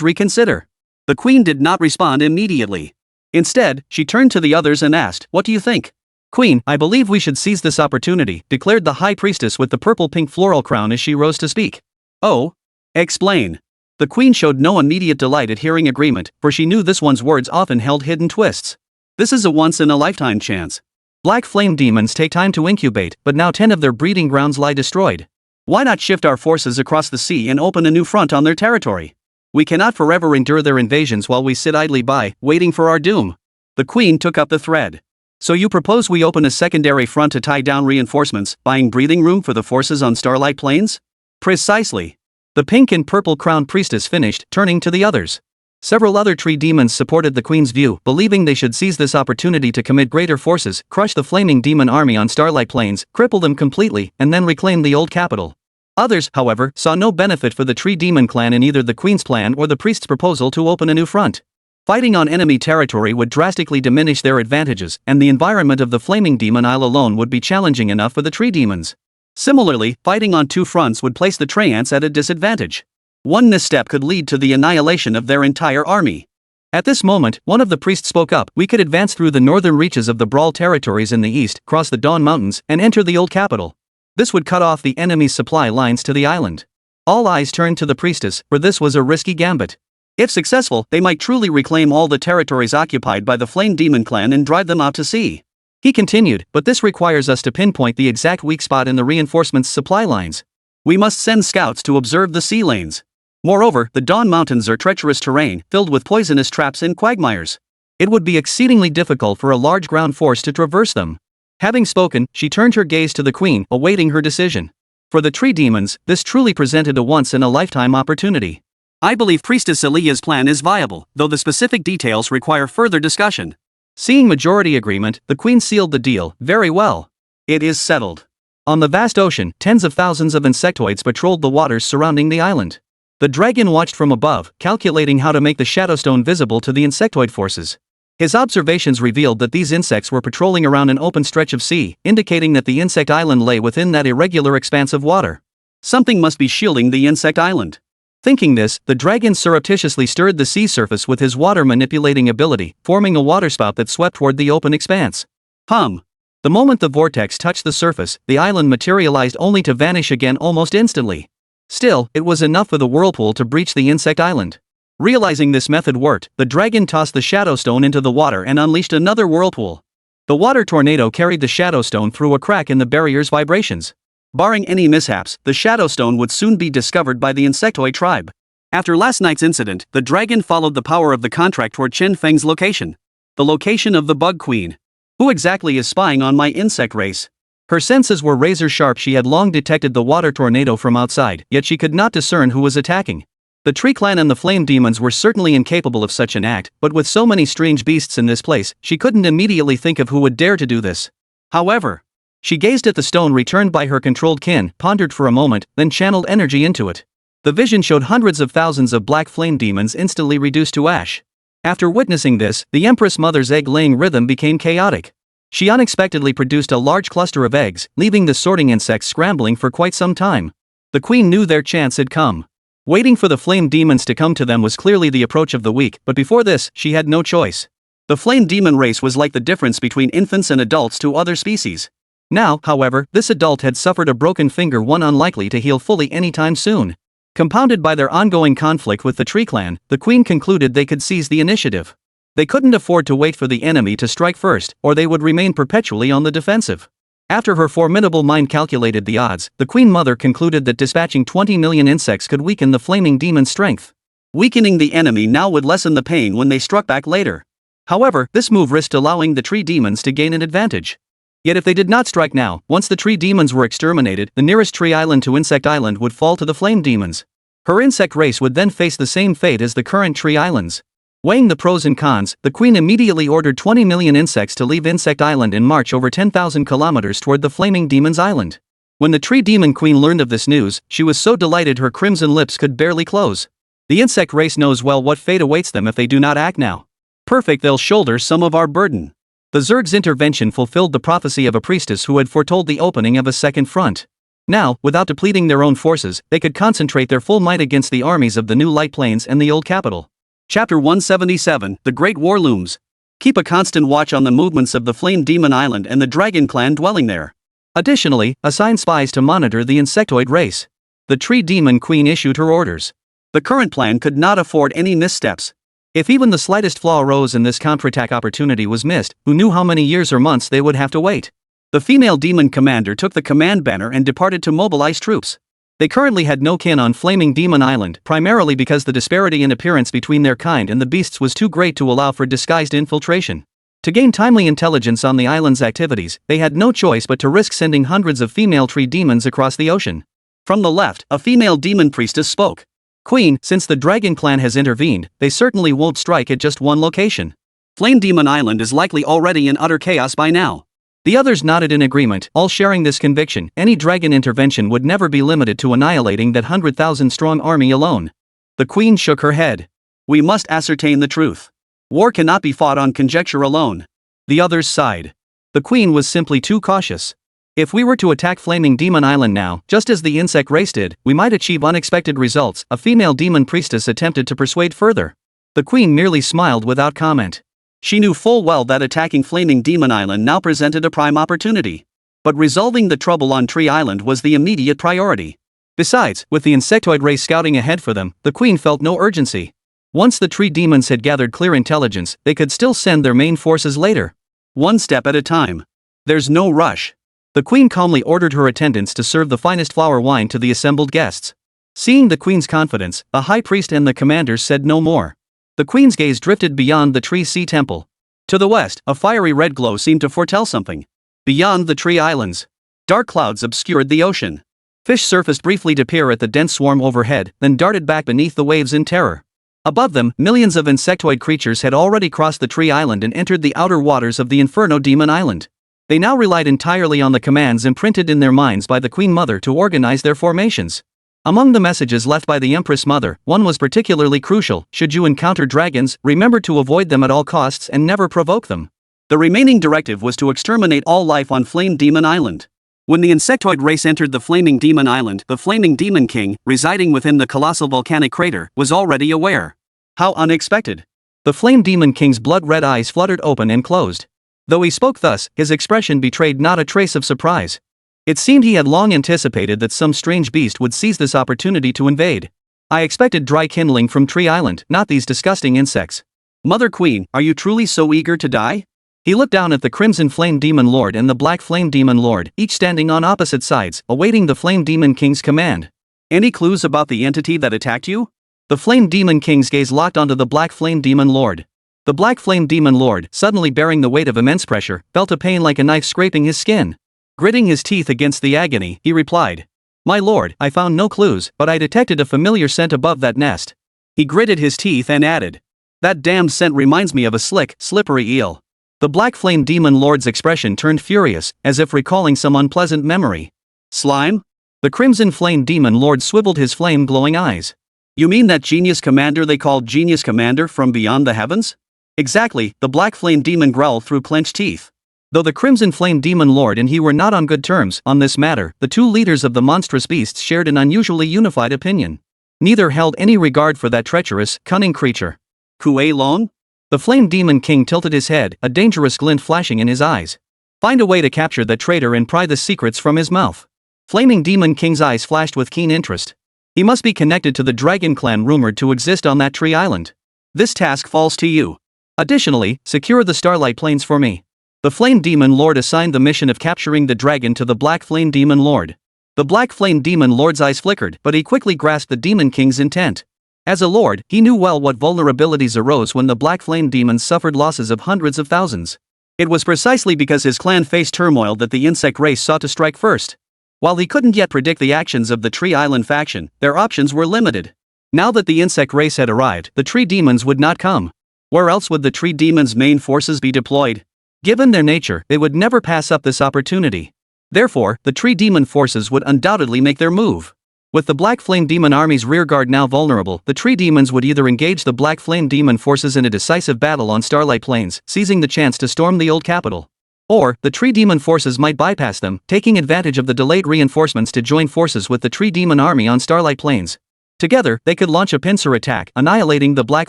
reconsider." The Queen did not respond immediately. Instead, she turned to the others and asked, "What do you think?" "Queen, I believe we should seize this opportunity," declared the High Priestess with the purple-pink floral crown as she rose to speak. "Oh? Explain." The Queen showed no immediate delight at hearing agreement, for she knew this one's words often held hidden twists. This is a once-in-a-lifetime chance. Black flame demons take time to incubate, but now 10 of their breeding grounds lie destroyed. Why not shift our forces across the sea and open a new front on their territory? We cannot forever endure their invasions while we sit idly by, waiting for our doom. The queen took up the thread. So you propose we open a secondary front to tie down reinforcements, buying breathing room for the forces on Starlight Plains? Precisely. The pink and purple crowned priestess finished, turning to the others. Several other tree demons supported the queen's view, believing they should seize this opportunity to commit greater forces, crush the flaming demon army on Starlight Plains, cripple them completely, and then reclaim the old capital. Others, however, saw no benefit for the tree demon clan in either the queen's plan or the priest's proposal to open a new front. Fighting on enemy territory would drastically diminish their advantages, and the environment of the flaming demon isle alone would be challenging enough for the tree demons. Similarly, fighting on two fronts would place the Treants at a disadvantage. One misstep could lead to the annihilation of their entire army. At this moment, one of the priests spoke up. We could advance through the northern reaches of the Brawl territories in the east, cross the Dawn Mountains, and enter the old capital. This would cut off the enemy's supply lines to the island. All eyes turned to the priestess, for this was a risky gambit. If successful, they might truly reclaim all the territories occupied by the Flame Demon clan and drive them out to sea. He continued, but this requires us to pinpoint the exact weak spot in the reinforcements' supply lines. We must send scouts to observe the sea lanes. Moreover, the Dawn Mountains are treacherous terrain, filled with poisonous traps and quagmires. It would be exceedingly difficult for a large ground force to traverse them. Having spoken, she turned her gaze to the queen, awaiting her decision. For the tree demons, this truly presented a once-in-a-lifetime opportunity. I believe Priestess Elia's plan is viable, though the specific details require further discussion. Seeing majority agreement, the queen sealed the deal. Very well. It is settled. On the vast ocean, tens of thousands of insectoids patrolled the waters surrounding the island. The dragon watched from above, calculating how to make the Shadowstone visible to the insectoid forces. His observations revealed that these insects were patrolling around an open stretch of sea, indicating that the insect island lay within that irregular expanse of water. Something must be shielding the insect island. Thinking this, the dragon surreptitiously stirred the sea surface with his water-manipulating ability, forming a waterspout that swept toward the open expanse. The moment the vortex touched the surface, the island materialized only to vanish again almost instantly. Still, it was enough for the whirlpool to breach the insect island. Realizing this method worked, the dragon tossed the Shadowstone into the water and unleashed another whirlpool. The water tornado carried the Shadowstone through a crack in the barrier's vibrations. Barring any mishaps, the Shadowstone would soon be discovered by the insectoid tribe. After last night's incident, the dragon followed the power of the contract toward Chen Feng's location. The location of the Bug Queen. Who exactly is spying on my insect race? Her senses were razor sharp. She had long detected the water tornado from outside, yet she could not discern who was attacking. The Tree Clan and the Flame Demons were certainly incapable of such an act, but with so many strange beasts in this place, she couldn't immediately think of who would dare to do this. However, she gazed at the stone returned by her controlled kin, pondered for a moment, then channeled energy into it. The vision showed hundreds of thousands of black flame demons instantly reduced to ash. After witnessing this, the Empress Mother's egg-laying rhythm became chaotic. She unexpectedly produced a large cluster of eggs, leaving the sorting insects scrambling for quite some time. The queen knew their chance had come. Waiting for the flame demons to come to them was clearly the approach of the weak, but before this, she had no choice. The flame demon race was like the difference between infants and adults to other species. Now, however, this adult had suffered a broken finger, one unlikely to heal fully anytime soon. Compounded by their ongoing conflict with the Tree Clan, the queen concluded they could seize the initiative. They couldn't afford to wait for the enemy to strike first, or they would remain perpetually on the defensive. After her formidable mind calculated the odds, the Queen Mother concluded that dispatching 20 million insects could weaken the flaming demon's strength. Weakening the enemy now would lessen the pain when they struck back later. However, this move risked allowing the tree demons to gain an advantage. Yet if they did not strike now, once the tree demons were exterminated, the nearest tree island to Insect Island would fall to the flame demons. Her insect race would then face the same fate as the current tree islands. Weighing the pros and cons, the queen immediately ordered 20 million insects to leave Insect Island and march over 10,000 kilometers toward the Flaming Demon's Island. When the Tree Demon Queen learned of this news, she was so delighted her crimson lips could barely close. The insect race knows well what fate awaits them if they do not act now. Perfect, they'll shoulder some of our burden. The Zerg's intervention fulfilled the prophecy of a priestess who had foretold the opening of a second front. Now, without depleting their own forces, they could concentrate their full might against the armies of the New Light Plains and the Old Capital. Chapter 177, The Great War Looms. Keep a constant watch on the movements of the Flame Demon Island and the Dragon Clan dwelling there. Additionally, assign spies to monitor the insectoid race. The Tree Demon Queen issued her orders. The current plan could not afford any missteps. If even the slightest flaw arose and this counterattack opportunity was missed, who knew how many years or months they would have to wait? The female demon commander took the command banner and departed to mobilize troops. They currently had no kin on Flaming Demon Island, primarily because the disparity in appearance between their kind and the beasts was too great to allow for disguised infiltration. To gain timely intelligence on the island's activities, they had no choice but to risk sending hundreds of female tree demons across the ocean. From the left, a female demon priestess spoke. Queen, since the Dragon Clan has intervened, they certainly won't strike at just one location. Flame Demon Island is likely already in utter chaos by now. The others nodded in agreement, all sharing this conviction: any dragon intervention would never be limited to annihilating that 100,000-strong army alone. The Queen shook her head. We must ascertain the truth. War cannot be fought on conjecture alone. The others sighed. The Queen was simply too cautious. If we were to attack Flaming Demon Island now, just as the insect race did, we might achieve unexpected results, a female demon priestess attempted to persuade further. The Queen merely smiled without comment. She knew full well that attacking Flaming Demon Island now presented a prime opportunity. But resolving the trouble on Tree Island was the immediate priority. Besides, with the insectoid race scouting ahead for them, the Queen felt no urgency. Once the tree demons had gathered clear intelligence, they could still send their main forces later. One step at a time. There's no rush. The Queen calmly ordered her attendants to serve the finest flower wine to the assembled guests. Seeing the Queen's confidence, the High Priest and the commanders said no more. The Queen's gaze drifted beyond the Tree Sea Temple. To the west, a fiery red glow seemed to foretell something. Beyond the Tree Islands, dark clouds obscured the ocean. Fish surfaced briefly to peer at the dense swarm overhead, then darted back beneath the waves in terror. Above them, millions of insectoid creatures had already crossed the Tree Island and entered the outer waters of the Inferno Demon Island. They now relied entirely on the commands imprinted in their minds by the Queen Mother to organize their formations. Among the messages left by the Empress Mother, one was particularly crucial: should you encounter dragons, remember to avoid them at all costs and never provoke them. The remaining directive was to exterminate all life on Flame Demon Island. When the insectoid race entered the Flaming Demon Island, the Flaming Demon King, residing within the colossal volcanic crater, was already aware. How unexpected! The Flame Demon King's blood-red eyes fluttered open and closed. Though he spoke thus, his expression betrayed not a trace of surprise. It seemed he had long anticipated that some strange beast would seize this opportunity to invade. I expected dry kindling from Tree Island, not these disgusting insects. Mother Queen, are you truly so eager to die? He looked down at the Crimson Flame Demon Lord and the Black Flame Demon Lord, each standing on opposite sides, awaiting the Flame Demon King's command. Any clues about the entity that attacked you? The Flame Demon King's gaze locked onto the Black Flame Demon Lord. The Black Flame Demon Lord, suddenly bearing the weight of immense pressure, felt a pain like a knife scraping his skin. Gritting his teeth against the agony, he replied, "My lord, I found no clues, but I detected a familiar scent above that nest." He gritted his teeth and added, "That damned scent reminds me of a slick, slippery eel." The Black Flame Demon Lord's expression turned furious, as if recalling some unpleasant memory. "Slime?" The Crimson Flame Demon Lord swiveled his flame-glowing eyes. "You mean that genius commander they called Genius Commander from beyond the heavens?" "Exactly," the Black Flame Demon growled through clenched teeth. Though the Crimson Flame Demon Lord and he were not on good terms on this matter, the two leaders of the monstrous beasts shared an unusually unified opinion. Neither held any regard for that treacherous, cunning creature. Kuei Long? The Flame Demon King tilted his head, a dangerous glint flashing in his eyes. Find a way to capture that traitor and pry the secrets from his mouth. Flaming Demon King's eyes flashed with keen interest. He must be connected to the Dragon Clan rumored to exist on that Tree Island. This task falls to you. Additionally, secure the Starlight Plains for me. The Flame Demon Lord assigned the mission of capturing the dragon to the Black Flame Demon Lord. The Black Flame Demon Lord's eyes flickered, but he quickly grasped the Demon King's intent. As a lord, he knew well what vulnerabilities arose when the Black Flame Demons suffered losses of hundreds of thousands. It was precisely because his clan faced turmoil that the insect race sought to strike first. While he couldn't yet predict the actions of the Tree Island faction, their options were limited. Now that the insect race had arrived, the Tree Demons would not come. Where else would the Tree Demons' main forces be deployed? Given their nature, they would never pass up this opportunity. Therefore, the Tree Demon forces would undoubtedly make their move. With the Black Flame Demon Army's rearguard now vulnerable, the Tree Demons would either engage the Black Flame Demon forces in a decisive battle on Starlight Plains, seizing the chance to storm the old capital. Or, the Tree Demon forces might bypass them, taking advantage of the delayed reinforcements to join forces with the Tree Demon Army on Starlight Plains. Together, they could launch a pincer attack, annihilating the Black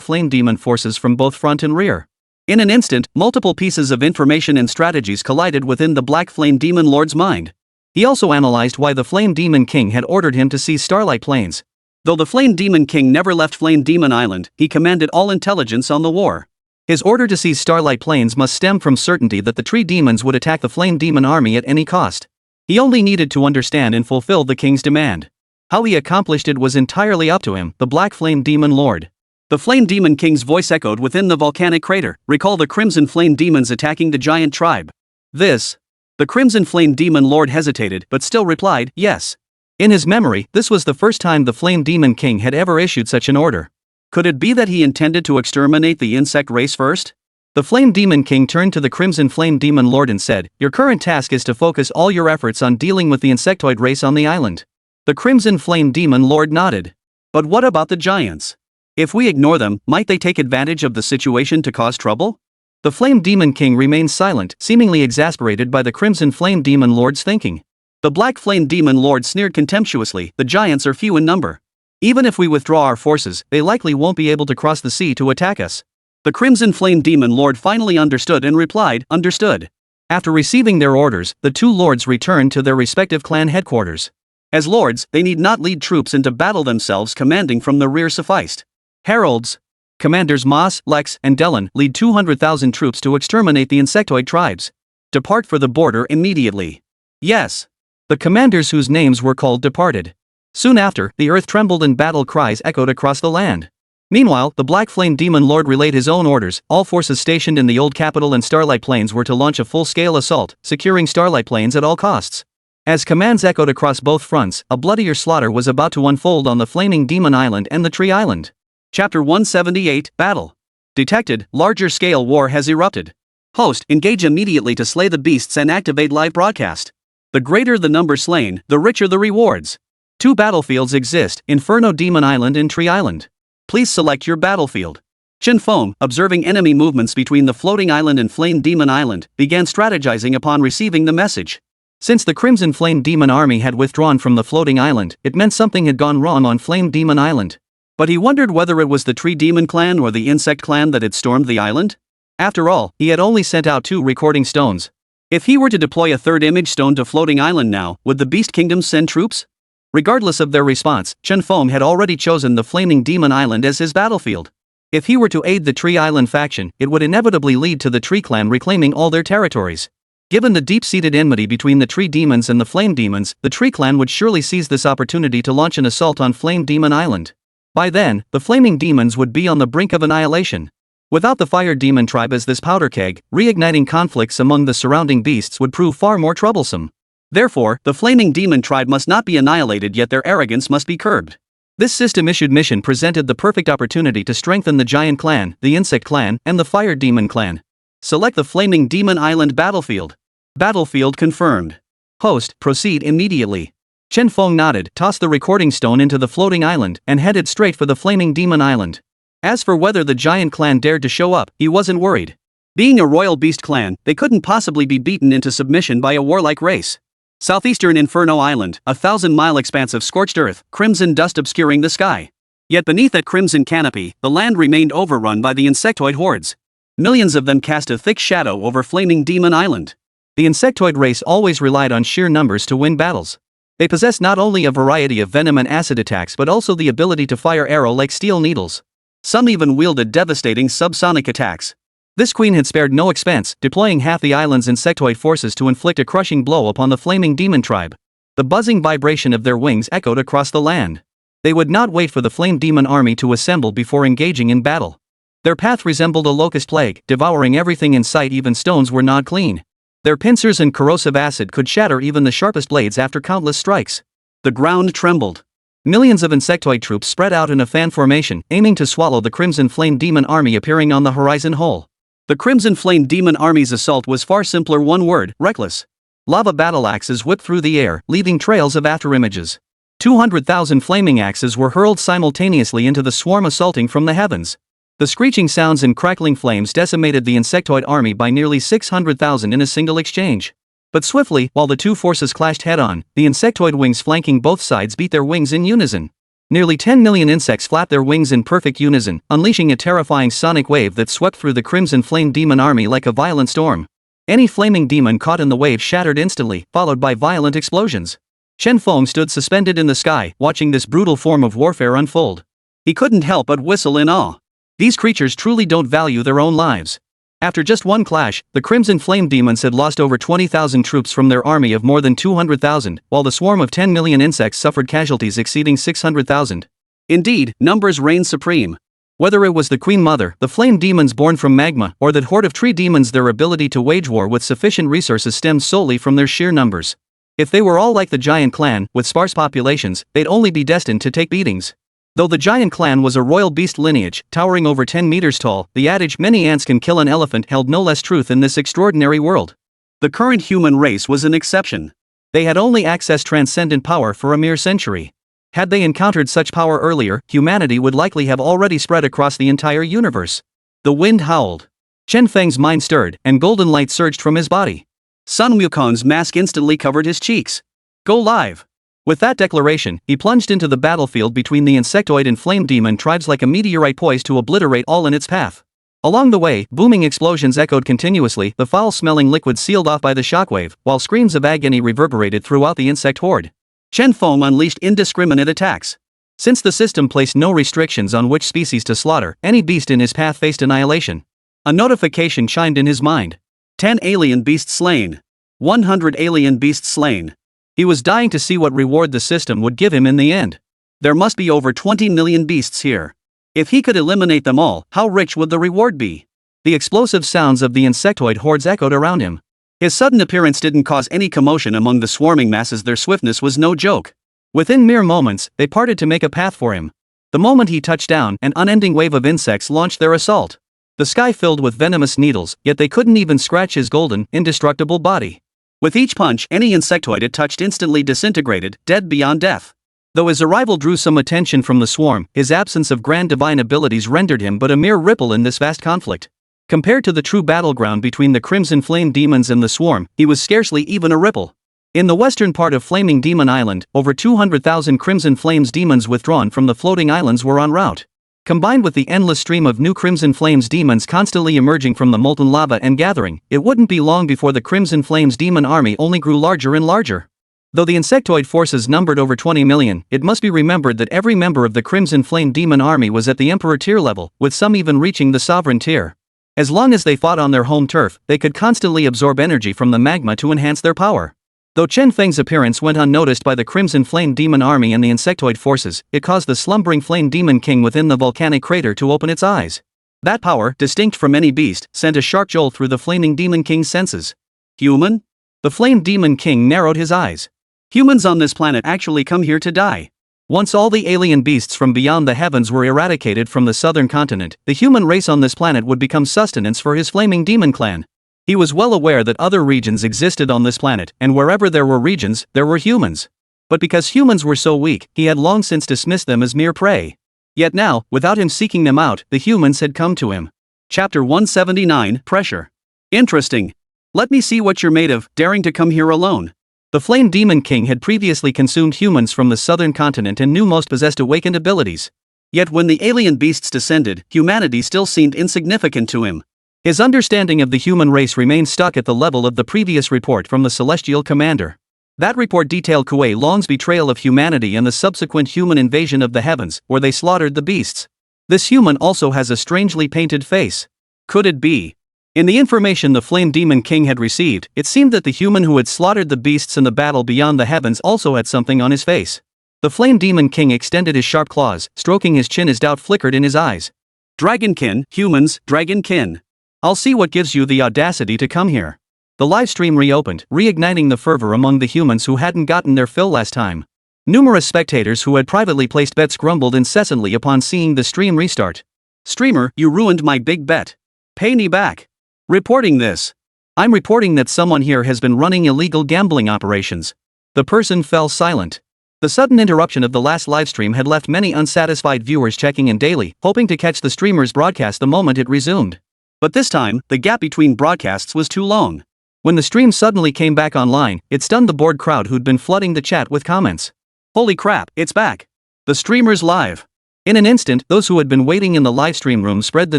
Flame Demon forces from both front and rear. In an instant, multiple pieces of information and strategies collided within the Black Flame Demon Lord's mind. He also analyzed why the Flame Demon King had ordered him to seize Starlight Plains. Though the Flame Demon King never left Flame Demon Island, he commanded all intelligence on the war. His order to seize Starlight Plains must stem from certainty that the Tree Demons would attack the Flame Demon Army at any cost. He only needed to understand and fulfill the king's demand. How he accomplished it was entirely up to him, the Black Flame Demon Lord. The Flame Demon King's voice echoed within the volcanic crater. Recall the Crimson Flame Demons attacking the giant tribe. This. The Crimson Flame Demon Lord hesitated but still replied, yes. In his memory, this was the first time the Flame Demon King had ever issued such an order. Could it be that he intended to exterminate the insect race first? The Flame Demon King turned to the Crimson Flame Demon Lord and said, "Your current task is to focus all your efforts on dealing with the insectoid race on the island." The Crimson Flame Demon Lord nodded. But what about the giants? If we ignore them, might they take advantage of the situation to cause trouble? The Flame Demon King remained silent, seemingly exasperated by the Crimson Flame Demon Lord's thinking. The Black Flame Demon Lord sneered contemptuously, "The giants are few in number. Even if we withdraw our forces, they likely won't be able to cross the sea to attack us." The Crimson Flame Demon Lord finally understood and replied, "Understood." After receiving their orders, the two lords returned to their respective clan headquarters. As lords, they need not lead troops into battle themselves, commanding from the rear sufficed. Heralds. Commanders Moss, Lex, and Dellen lead 200,000 troops to exterminate the insectoid tribes. Depart for the border immediately. Yes. The commanders whose names were called departed. Soon after, the earth trembled and battle cries echoed across the land. Meanwhile, the Black Flame Demon Lord relayed his own orders. All forces stationed in the Old Capital and Starlight Plains were to launch a full-scale assault, securing Starlight Plains at all costs. As commands echoed across both fronts, a bloodier slaughter was about to unfold on the Flaming Demon Island and the Tree Island. Chapter 178, Battle. Detected, larger-scale war has erupted. Host, engage immediately to slay the beasts and activate live broadcast. The greater the number slain, the richer the rewards. Two battlefields exist, Inferno Demon Island and Tree Island. Please select your battlefield. Chen Feng, observing enemy movements between the floating island and Flame Demon Island, began strategizing upon receiving the message. Since the Crimson Flame Demon army had withdrawn from the floating island, it meant something had gone wrong on Flame Demon Island. But he wondered whether it was the Tree Demon clan or the Insect clan that had stormed the island. After all, he had only sent out 2 recording stones. If he were to deploy a third image stone to Floating Island now, would the Beast Kingdoms send troops? Regardless of their response, Chen Feng had already chosen the Flaming Demon Island as his battlefield. If he were to aid the Tree Island faction, it would inevitably lead to the Tree clan reclaiming all their territories. Given the deep-seated enmity between the Tree Demons and the Flame Demons, the Tree clan would surely seize this opportunity to launch an assault on Flame Demon Island. By then, the Flaming Demons would be on the brink of annihilation. Without the Fire Demon tribe as this powder keg, reigniting conflicts among the surrounding beasts would prove far more troublesome. Therefore, the Flaming Demon tribe must not be annihilated, yet their arrogance must be curbed. This system-issued mission presented the perfect opportunity to strengthen the Giant Clan, the Insect Clan, and the Fire Demon Clan. Select the Flaming Demon Island battlefield. Battlefield confirmed. Host, proceed immediately. Chen Feng nodded, tossed the recording stone into the floating island, and headed straight for the Flaming Demon Island. As for whether the Giant Clan dared to show up, he wasn't worried. Being a royal beast clan, they couldn't possibly be beaten into submission by a warlike race. Southeastern Inferno Island, a 1,000-mile expanse of scorched earth, crimson dust obscuring the sky. Yet beneath that crimson canopy, the land remained overrun by the insectoid hordes. Millions of them cast a thick shadow over Flaming Demon Island. The insectoid race always relied on sheer numbers to win battles. They possessed not only a variety of venom and acid attacks but also the ability to fire arrow like steel needles. Some even wielded devastating subsonic attacks. This queen had spared no expense, deploying half the island's insectoid forces to inflict a crushing blow upon the Flaming Demon tribe. The buzzing vibration of their wings echoed across the land. They would not wait for the Flame Demon army to assemble before engaging in battle. Their path resembled a locust plague, devouring everything in sight. Even stones were gnawed clean. Their pincers and corrosive acid could shatter even the sharpest blades after countless strikes. The ground trembled. Millions of insectoid troops spread out in a fan formation, aiming to swallow the Crimson Flame Demon army appearing on the horizon whole. The Crimson Flame Demon army's assault was far simpler, one word: reckless. Lava battle axes whipped through the air, leaving trails of afterimages. 200,000 flaming axes were hurled simultaneously into the swarm assaulting from the heavens. The screeching sounds and crackling flames decimated the insectoid army by nearly 600,000 in a single exchange. But swiftly, while the two forces clashed head-on, the insectoid wings flanking both sides beat their wings in unison. Nearly 10 million insects flapped their wings in perfect unison, unleashing a terrifying sonic wave that swept through the Crimson Flame Demon army like a violent storm. Any flaming demon caught in the wave shattered instantly, followed by violent explosions. Chen Feng stood suspended in the sky, watching this brutal form of warfare unfold. He couldn't help but whistle in awe. These creatures truly don't value their own lives. After just one clash, the Crimson Flame Demons had lost over 20,000 troops from their army of more than 200,000, while the swarm of 10 million insects suffered casualties exceeding 600,000. Indeed, numbers reigned supreme. Whether it was the Queen Mother, the flame demons born from magma, or that horde of tree demons, their ability to wage war with sufficient resources stemmed solely from their sheer numbers. If they were all like the giant clan, with sparse populations, they'd only be destined to take beatings. Though the giant clan was a royal beast lineage, towering over 10 meters tall, the adage "many ants can kill an elephant" held no less truth in this extraordinary world. The current human race was an exception. They had only accessed transcendent power for a mere century. Had they encountered such power earlier, humanity would likely have already spread across the entire universe. The wind howled. Chen Feng's mind stirred, and golden light surged from his body. Sun Wukong's mask instantly covered his cheeks. Go live! With that declaration, he plunged into the battlefield between the insectoid and flame demon tribes like a meteorite poised to obliterate all in its path. Along the way, booming explosions echoed continuously, the foul-smelling liquid sealed off by the shockwave, while screams of agony reverberated throughout the insect horde. Chen Feng unleashed indiscriminate attacks. Since the system placed no restrictions on which species to slaughter, any beast in his path faced annihilation. A notification chimed in his mind. 10 alien beasts slain. 100 alien beasts slain. He was dying to see what reward the system would give him in the end. There must be over 20 million beasts here. If he could eliminate them all, how rich would the reward be? The explosive sounds of the insectoid hordes echoed around him. His sudden appearance didn't cause any commotion among the swarming masses. Their swiftness was no joke. Within mere moments, they parted to make a path for him. The moment he touched down, an unending wave of insects launched their assault. The sky filled with venomous needles, yet they couldn't even scratch his golden, indestructible body. With each punch, any insectoid it touched instantly disintegrated, dead beyond death. Though his arrival drew some attention from the swarm, his absence of grand divine abilities rendered him but a mere ripple in this vast conflict. Compared to the true battleground between the Crimson Flame Demons and the swarm, he was scarcely even a ripple. In the western part of Flaming Demon Island, over 200,000 Crimson Flames demons withdrawn from the floating islands were en route. Combined with the endless stream of new Crimson Flames demons constantly emerging from the molten lava and gathering, it wouldn't be long before the Crimson Flames demon army only grew larger and larger. Though the insectoid forces numbered over 20 million, it must be remembered that every member of the Crimson Flame demon army was at the Emperor tier level, with some even reaching the Sovereign tier. As long as they fought on their home turf, they could constantly absorb energy from the magma to enhance their power. Though Chen Feng's appearance went unnoticed by the Crimson Flame Demon army and the insectoid forces, it caused the slumbering Flame Demon King within the volcanic crater to open its eyes. That power, distinct from any beast, sent a sharp jolt through the Flaming Demon King's senses. Human? The Flame Demon King narrowed his eyes. Humans on this planet actually come here to die. Once all the alien beasts from beyond the heavens were eradicated from the southern continent, the human race on this planet would become sustenance for his Flaming Demon clan. He was well aware that other regions existed on this planet, and wherever there were regions, there were humans. But because humans were so weak, he had long since dismissed them as mere prey. Yet now, without him seeking them out, the humans had come to him. Chapter 179, Pressure. Interesting. Let me see what you're made of, daring to come here alone. The Flame Demon King had previously consumed humans from the southern continent and knew most possessed awakened abilities. Yet when the alien beasts descended, humanity still seemed insignificant to him. His understanding of the human race remained stuck at the level of the previous report from the Celestial Commander. That report detailed Kuei Long's betrayal of humanity and the subsequent human invasion of the heavens, where they slaughtered the beasts. This human also has a strangely painted face. Could it be? In the information the Flame Demon King had received, it seemed that the human who had slaughtered the beasts in the battle beyond the heavens also had something on his face. The Flame Demon King extended his sharp claws, stroking his chin as doubt flickered in his eyes. Dragonkin, humans, Dragonkin. I'll see what gives you the audacity to come here. The live stream reopened, reigniting the fervor among the humans who hadn't gotten their fill last time. Numerous spectators who had privately placed bets grumbled incessantly upon seeing the stream restart. Streamer, you ruined my big bet. Pay me back. Reporting this. I'm reporting that someone here has been running illegal gambling operations. The person fell silent. The sudden interruption of the last livestream had left many unsatisfied viewers checking in daily, hoping to catch the streamer's broadcast the moment it resumed. But this time, the gap between broadcasts was too long. When the stream suddenly came back online, it stunned the bored crowd who'd been flooding the chat with comments. Holy crap, it's back. The streamer's live. In an instant, those who had been waiting in the livestream room spread the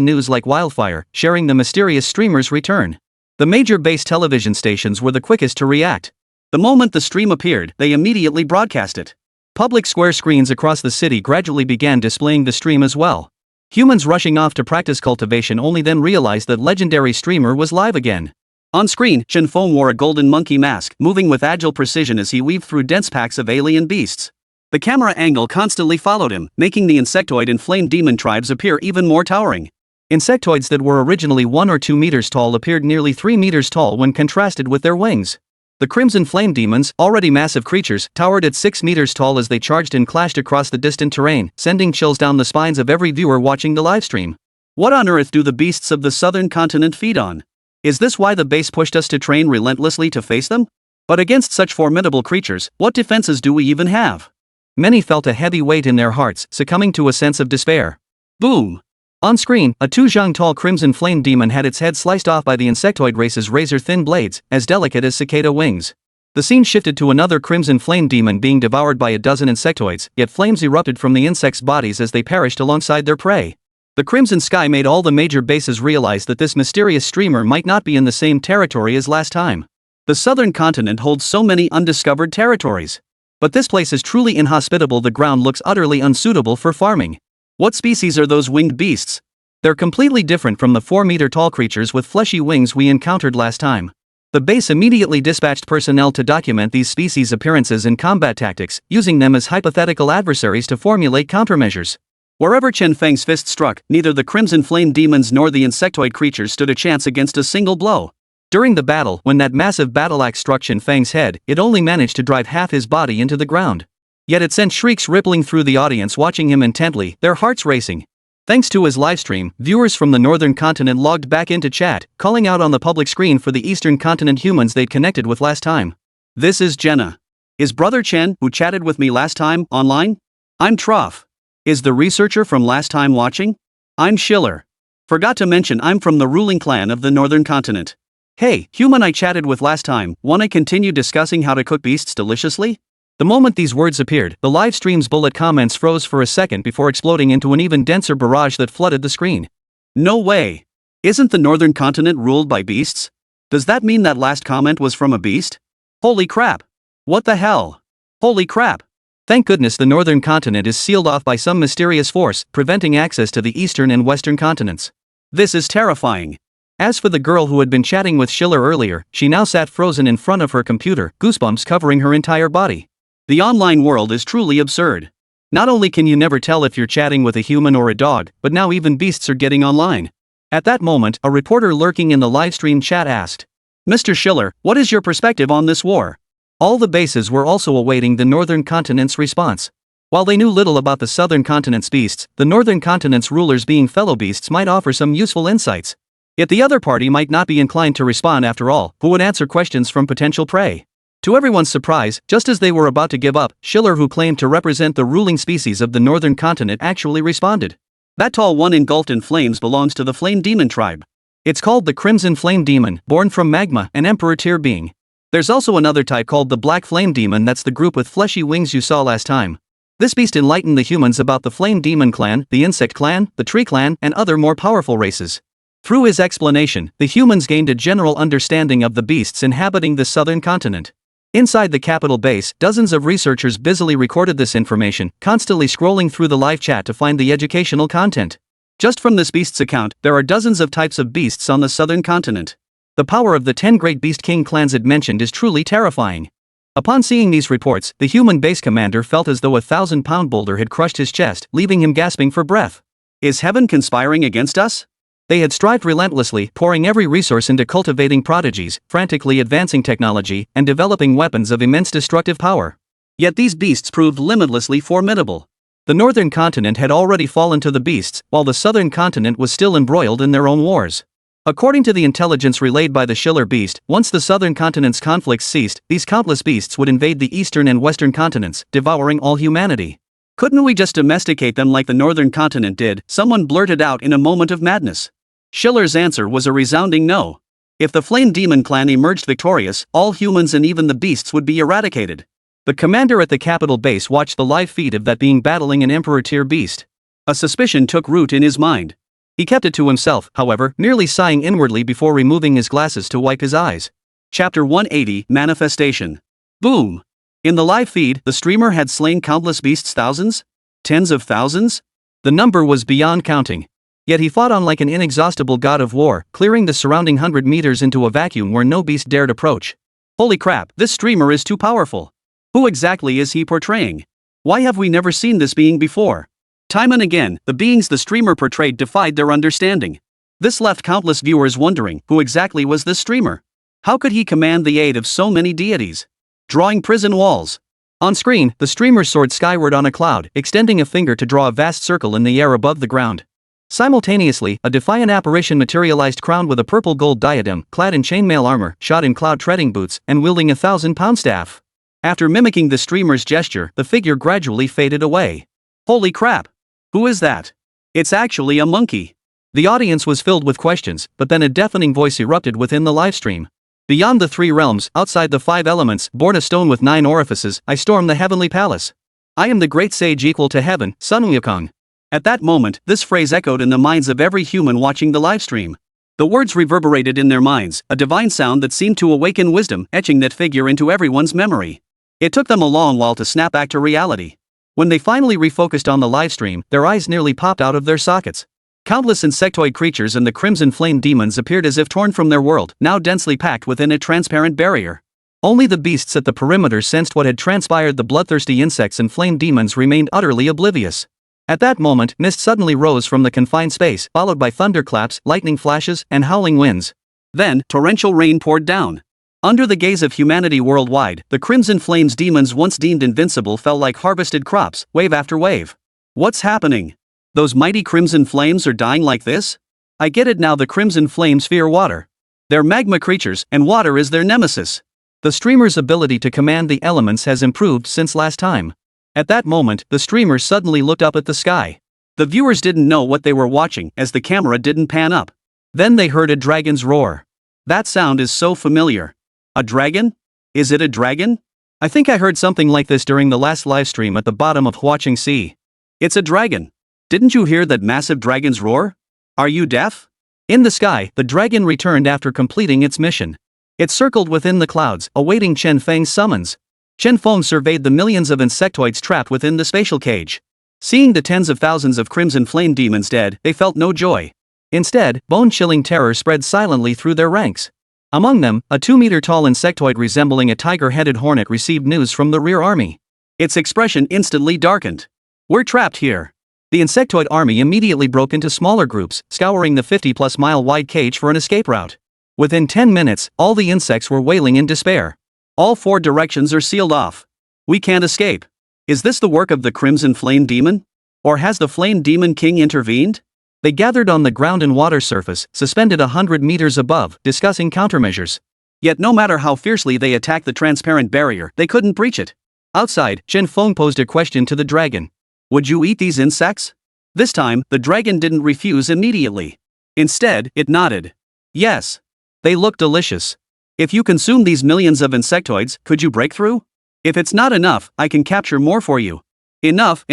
news like wildfire, sharing the mysterious streamer's return. The major base television stations were the quickest to react. The moment the stream appeared, they immediately broadcast it. Public square screens across the city gradually began displaying the stream as well. Humans rushing off to practice cultivation only then realized that legendary streamer was live again. On screen, Shen Feng wore a golden monkey mask, moving with agile precision as he weaved through dense packs of alien beasts. The camera angle constantly followed him, making the insectoid and flame demon tribes appear even more towering. Insectoids that were originally 1 or 2 meters tall appeared nearly 3 meters tall when contrasted with their wings. The crimson flame demons, already massive creatures, towered at 6 meters tall as they charged and clashed across the distant terrain, sending chills down the spines of every viewer watching the livestream. What on earth do the beasts of the southern continent feed on? Is this why the base pushed us to train relentlessly to face them? But against such formidable creatures, what defenses do we even have? Many felt a heavy weight in their hearts, succumbing to a sense of despair. Boom! On screen, a 2-zhang tall crimson flame demon had its head sliced off by the insectoid race's razor-thin blades, as delicate as cicada wings. The scene shifted to another crimson flame demon being devoured by a dozen insectoids, yet flames erupted from the insects' bodies as they perished alongside their prey. The crimson sky made all the major bases realize that this mysterious streamer might not be in the same territory as last time. The southern continent holds so many undiscovered territories. But this place is truly inhospitable. The ground looks utterly unsuitable for farming. What species are those winged beasts? They're completely different from the 4-meter-tall creatures with fleshy wings we encountered last time. The base immediately dispatched personnel to document these species' appearances and combat tactics, using them as hypothetical adversaries to formulate countermeasures. Wherever Chen Feng's fist struck, neither the crimson flame demons nor the insectoid creatures stood a chance against a single blow. During the battle, when that massive battle axe struck Chen Feng's head, it only managed to drive half his body into the ground. Yet it sent shrieks rippling through the audience watching him intently, their hearts racing. Thanks to his livestream, viewers from the northern continent logged back into chat, calling out on the public screen for the eastern continent humans they'd connected with last time. This is Jenna. Is Brother Chen, who chatted with me last time, online? I'm Troff. Is the researcher from last time watching? I'm Schiller. Forgot to mention I'm from the ruling clan of the northern continent. Hey, human I chatted with last time, wanna continue discussing how to cook beasts deliciously? The moment these words appeared, the live stream's bullet comments froze for a second before exploding into an even denser barrage that flooded the screen. No way! Isn't the northern continent ruled by beasts? Does that mean that last comment was from a beast? Holy crap! What the hell? Holy crap! Thank goodness the northern continent is sealed off by some mysterious force, preventing access to the eastern and western continents. This is terrifying. As for the girl who had been chatting with Schiller earlier, she now sat frozen in front of her computer, goosebumps covering her entire body. The online world is truly absurd. Not only can you never tell if you're chatting with a human or a dog, but now even beasts are getting online. At that moment, a reporter lurking in the livestream chat asked, Mr. Schiller, what is your perspective on this war? All the bases were also awaiting the northern continent's response. While they knew little about the southern continent's beasts, the northern continent's rulers being fellow beasts might offer some useful insights. Yet the other party might not be inclined to respond after all, who would answer questions from potential prey. To everyone's surprise, just as they were about to give up, Schiller, who claimed to represent the ruling species of the northern continent, actually responded. That tall one engulfed in flames belongs to the flame demon tribe. It's called the crimson flame demon, born from magma, an emperor tier being. There's also another type called the black flame demon. That's the group with fleshy wings you saw last time. This beast enlightened the humans about the flame demon clan, the insect clan, the tree clan, and other more powerful races. Through his explanation, the humans gained a general understanding of the beasts inhabiting the southern continent. Inside the capital base, dozens of researchers busily recorded this information, constantly scrolling through the live chat to find the educational content. Just from this beast's account, there are dozens of types of beasts on the southern continent. The power of the 10 great beast king clans it mentioned is truly terrifying. Upon seeing these reports, the human base commander felt as though a 1,000-pound boulder had crushed his chest, leaving him gasping for breath. Is heaven conspiring against us? They had strived relentlessly, pouring every resource into cultivating prodigies, frantically advancing technology, and developing weapons of immense destructive power. Yet these beasts proved limitlessly formidable. The northern continent had already fallen to the beasts, while the southern continent was still embroiled in their own wars. According to the intelligence relayed by the Schiller beast, once the southern continent's conflicts ceased, these countless beasts would invade the eastern and western continents, devouring all humanity. Couldn't we just domesticate them like the northern continent did? Someone blurted out in a moment of madness. Schiller's answer was a resounding no. If the Flame Demon clan emerged victorious, all humans and even the beasts would be eradicated. The commander at the capital base watched the live feed of that being battling an emperor-tier beast. A suspicion took root in his mind. He kept it to himself, however, merely sighing inwardly before removing his glasses to wipe his eyes. Chapter 180, Manifestation. Boom! In the live feed, the streamer had slain countless beasts, thousands? Tens of thousands? The number was beyond counting. Yet he fought on like an inexhaustible god of war, clearing the surrounding 100 meters into a vacuum where no beast dared approach. Holy crap, this streamer is too powerful. Who exactly is he portraying? Why have we never seen this being before? Time and again, the beings the streamer portrayed defied their understanding. This left countless viewers wondering, who exactly was this streamer? How could he command the aid of so many deities? Drawing prison walls. On screen, the streamer soared skyward on a cloud, extending a finger to draw a vast circle in the air above the ground. Simultaneously, a defiant apparition materialized crowned with a purple gold diadem, clad in chainmail armor, shod in cloud-treading boots, and wielding a 1,000-pound staff. After mimicking the streamer's gesture, the figure gradually faded away. Holy crap! Who is that? It's actually a monkey. The audience was filled with questions, but then a deafening voice erupted within the livestream. Beyond the 3 realms, outside the 5 elements, born a stone with 9 orifices, I storm the heavenly palace. I am the great sage equal to heaven, Sunmmary. At that moment, this phrase echoed in the minds of every human watching the livestream. The words reverberated in their minds, a divine sound that seemed to awaken wisdom, etching that figure into everyone's memory. It took them a long while to snap back to reality. When they finally refocused on the livestream, their eyes nearly popped out of their sockets. Countless insectoid creatures and the crimson flame demons appeared as if torn from their world, now densely packed within a transparent barrier. Only the beasts at the perimeter sensed what had transpired. The bloodthirsty insects and flame demons remained utterly oblivious. At that moment, mist suddenly rose from the confined space, followed by thunderclaps, lightning flashes, and howling winds. Then, torrential rain poured down. Under the gaze of humanity worldwide, the crimson flames demons once deemed invincible fell like harvested crops, wave after wave. What's happening? Those mighty crimson flames are dying like this? I get it now, the crimson flames fear water. They're magma creatures, and water is their nemesis. The streamer's ability to command the elements has improved since last time. At that moment, the streamer suddenly looked up at the sky. The viewers didn't know what they were watching, as the camera didn't pan up. Then they heard a dragon's roar. That sound is so familiar. A dragon? Is it a dragon? I think I heard something like this during the last livestream at the bottom of Hwaching Sea. It's a dragon. Didn't you hear that massive dragon's roar? Are you deaf? In the sky, the dragon returned after completing its mission. It circled within the clouds, awaiting Chen Feng's summons. Chen Feng surveyed the millions of insectoids trapped within the spatial cage. Seeing the tens of thousands of crimson flame demons dead, they felt no joy. Instead, bone-chilling terror spread silently through their ranks. Among them, a 2-meter-tall insectoid resembling a tiger-headed hornet received news from the rear army. Its expression instantly darkened. We're trapped here. The insectoid army immediately broke into smaller groups, scouring the 50-plus mile wide cage for an escape route. Within 10 minutes, all the insects were wailing in despair. All 4 directions are sealed off. We can't escape. Is this the work of the Crimson Flame Demon? Or has the Flame Demon King intervened? They gathered on the ground and water surface, suspended 100 meters above, discussing countermeasures. Yet no matter how fiercely they attacked the transparent barrier, they couldn't breach it. Outside, Chen Feng posed a question to the dragon. Would you eat these insects? This time, the dragon didn't refuse immediately. Instead, it nodded. Yes. They look delicious. If you consume these millions of insectoids, could you break through? If it's not enough, I can capture more for you. Enough.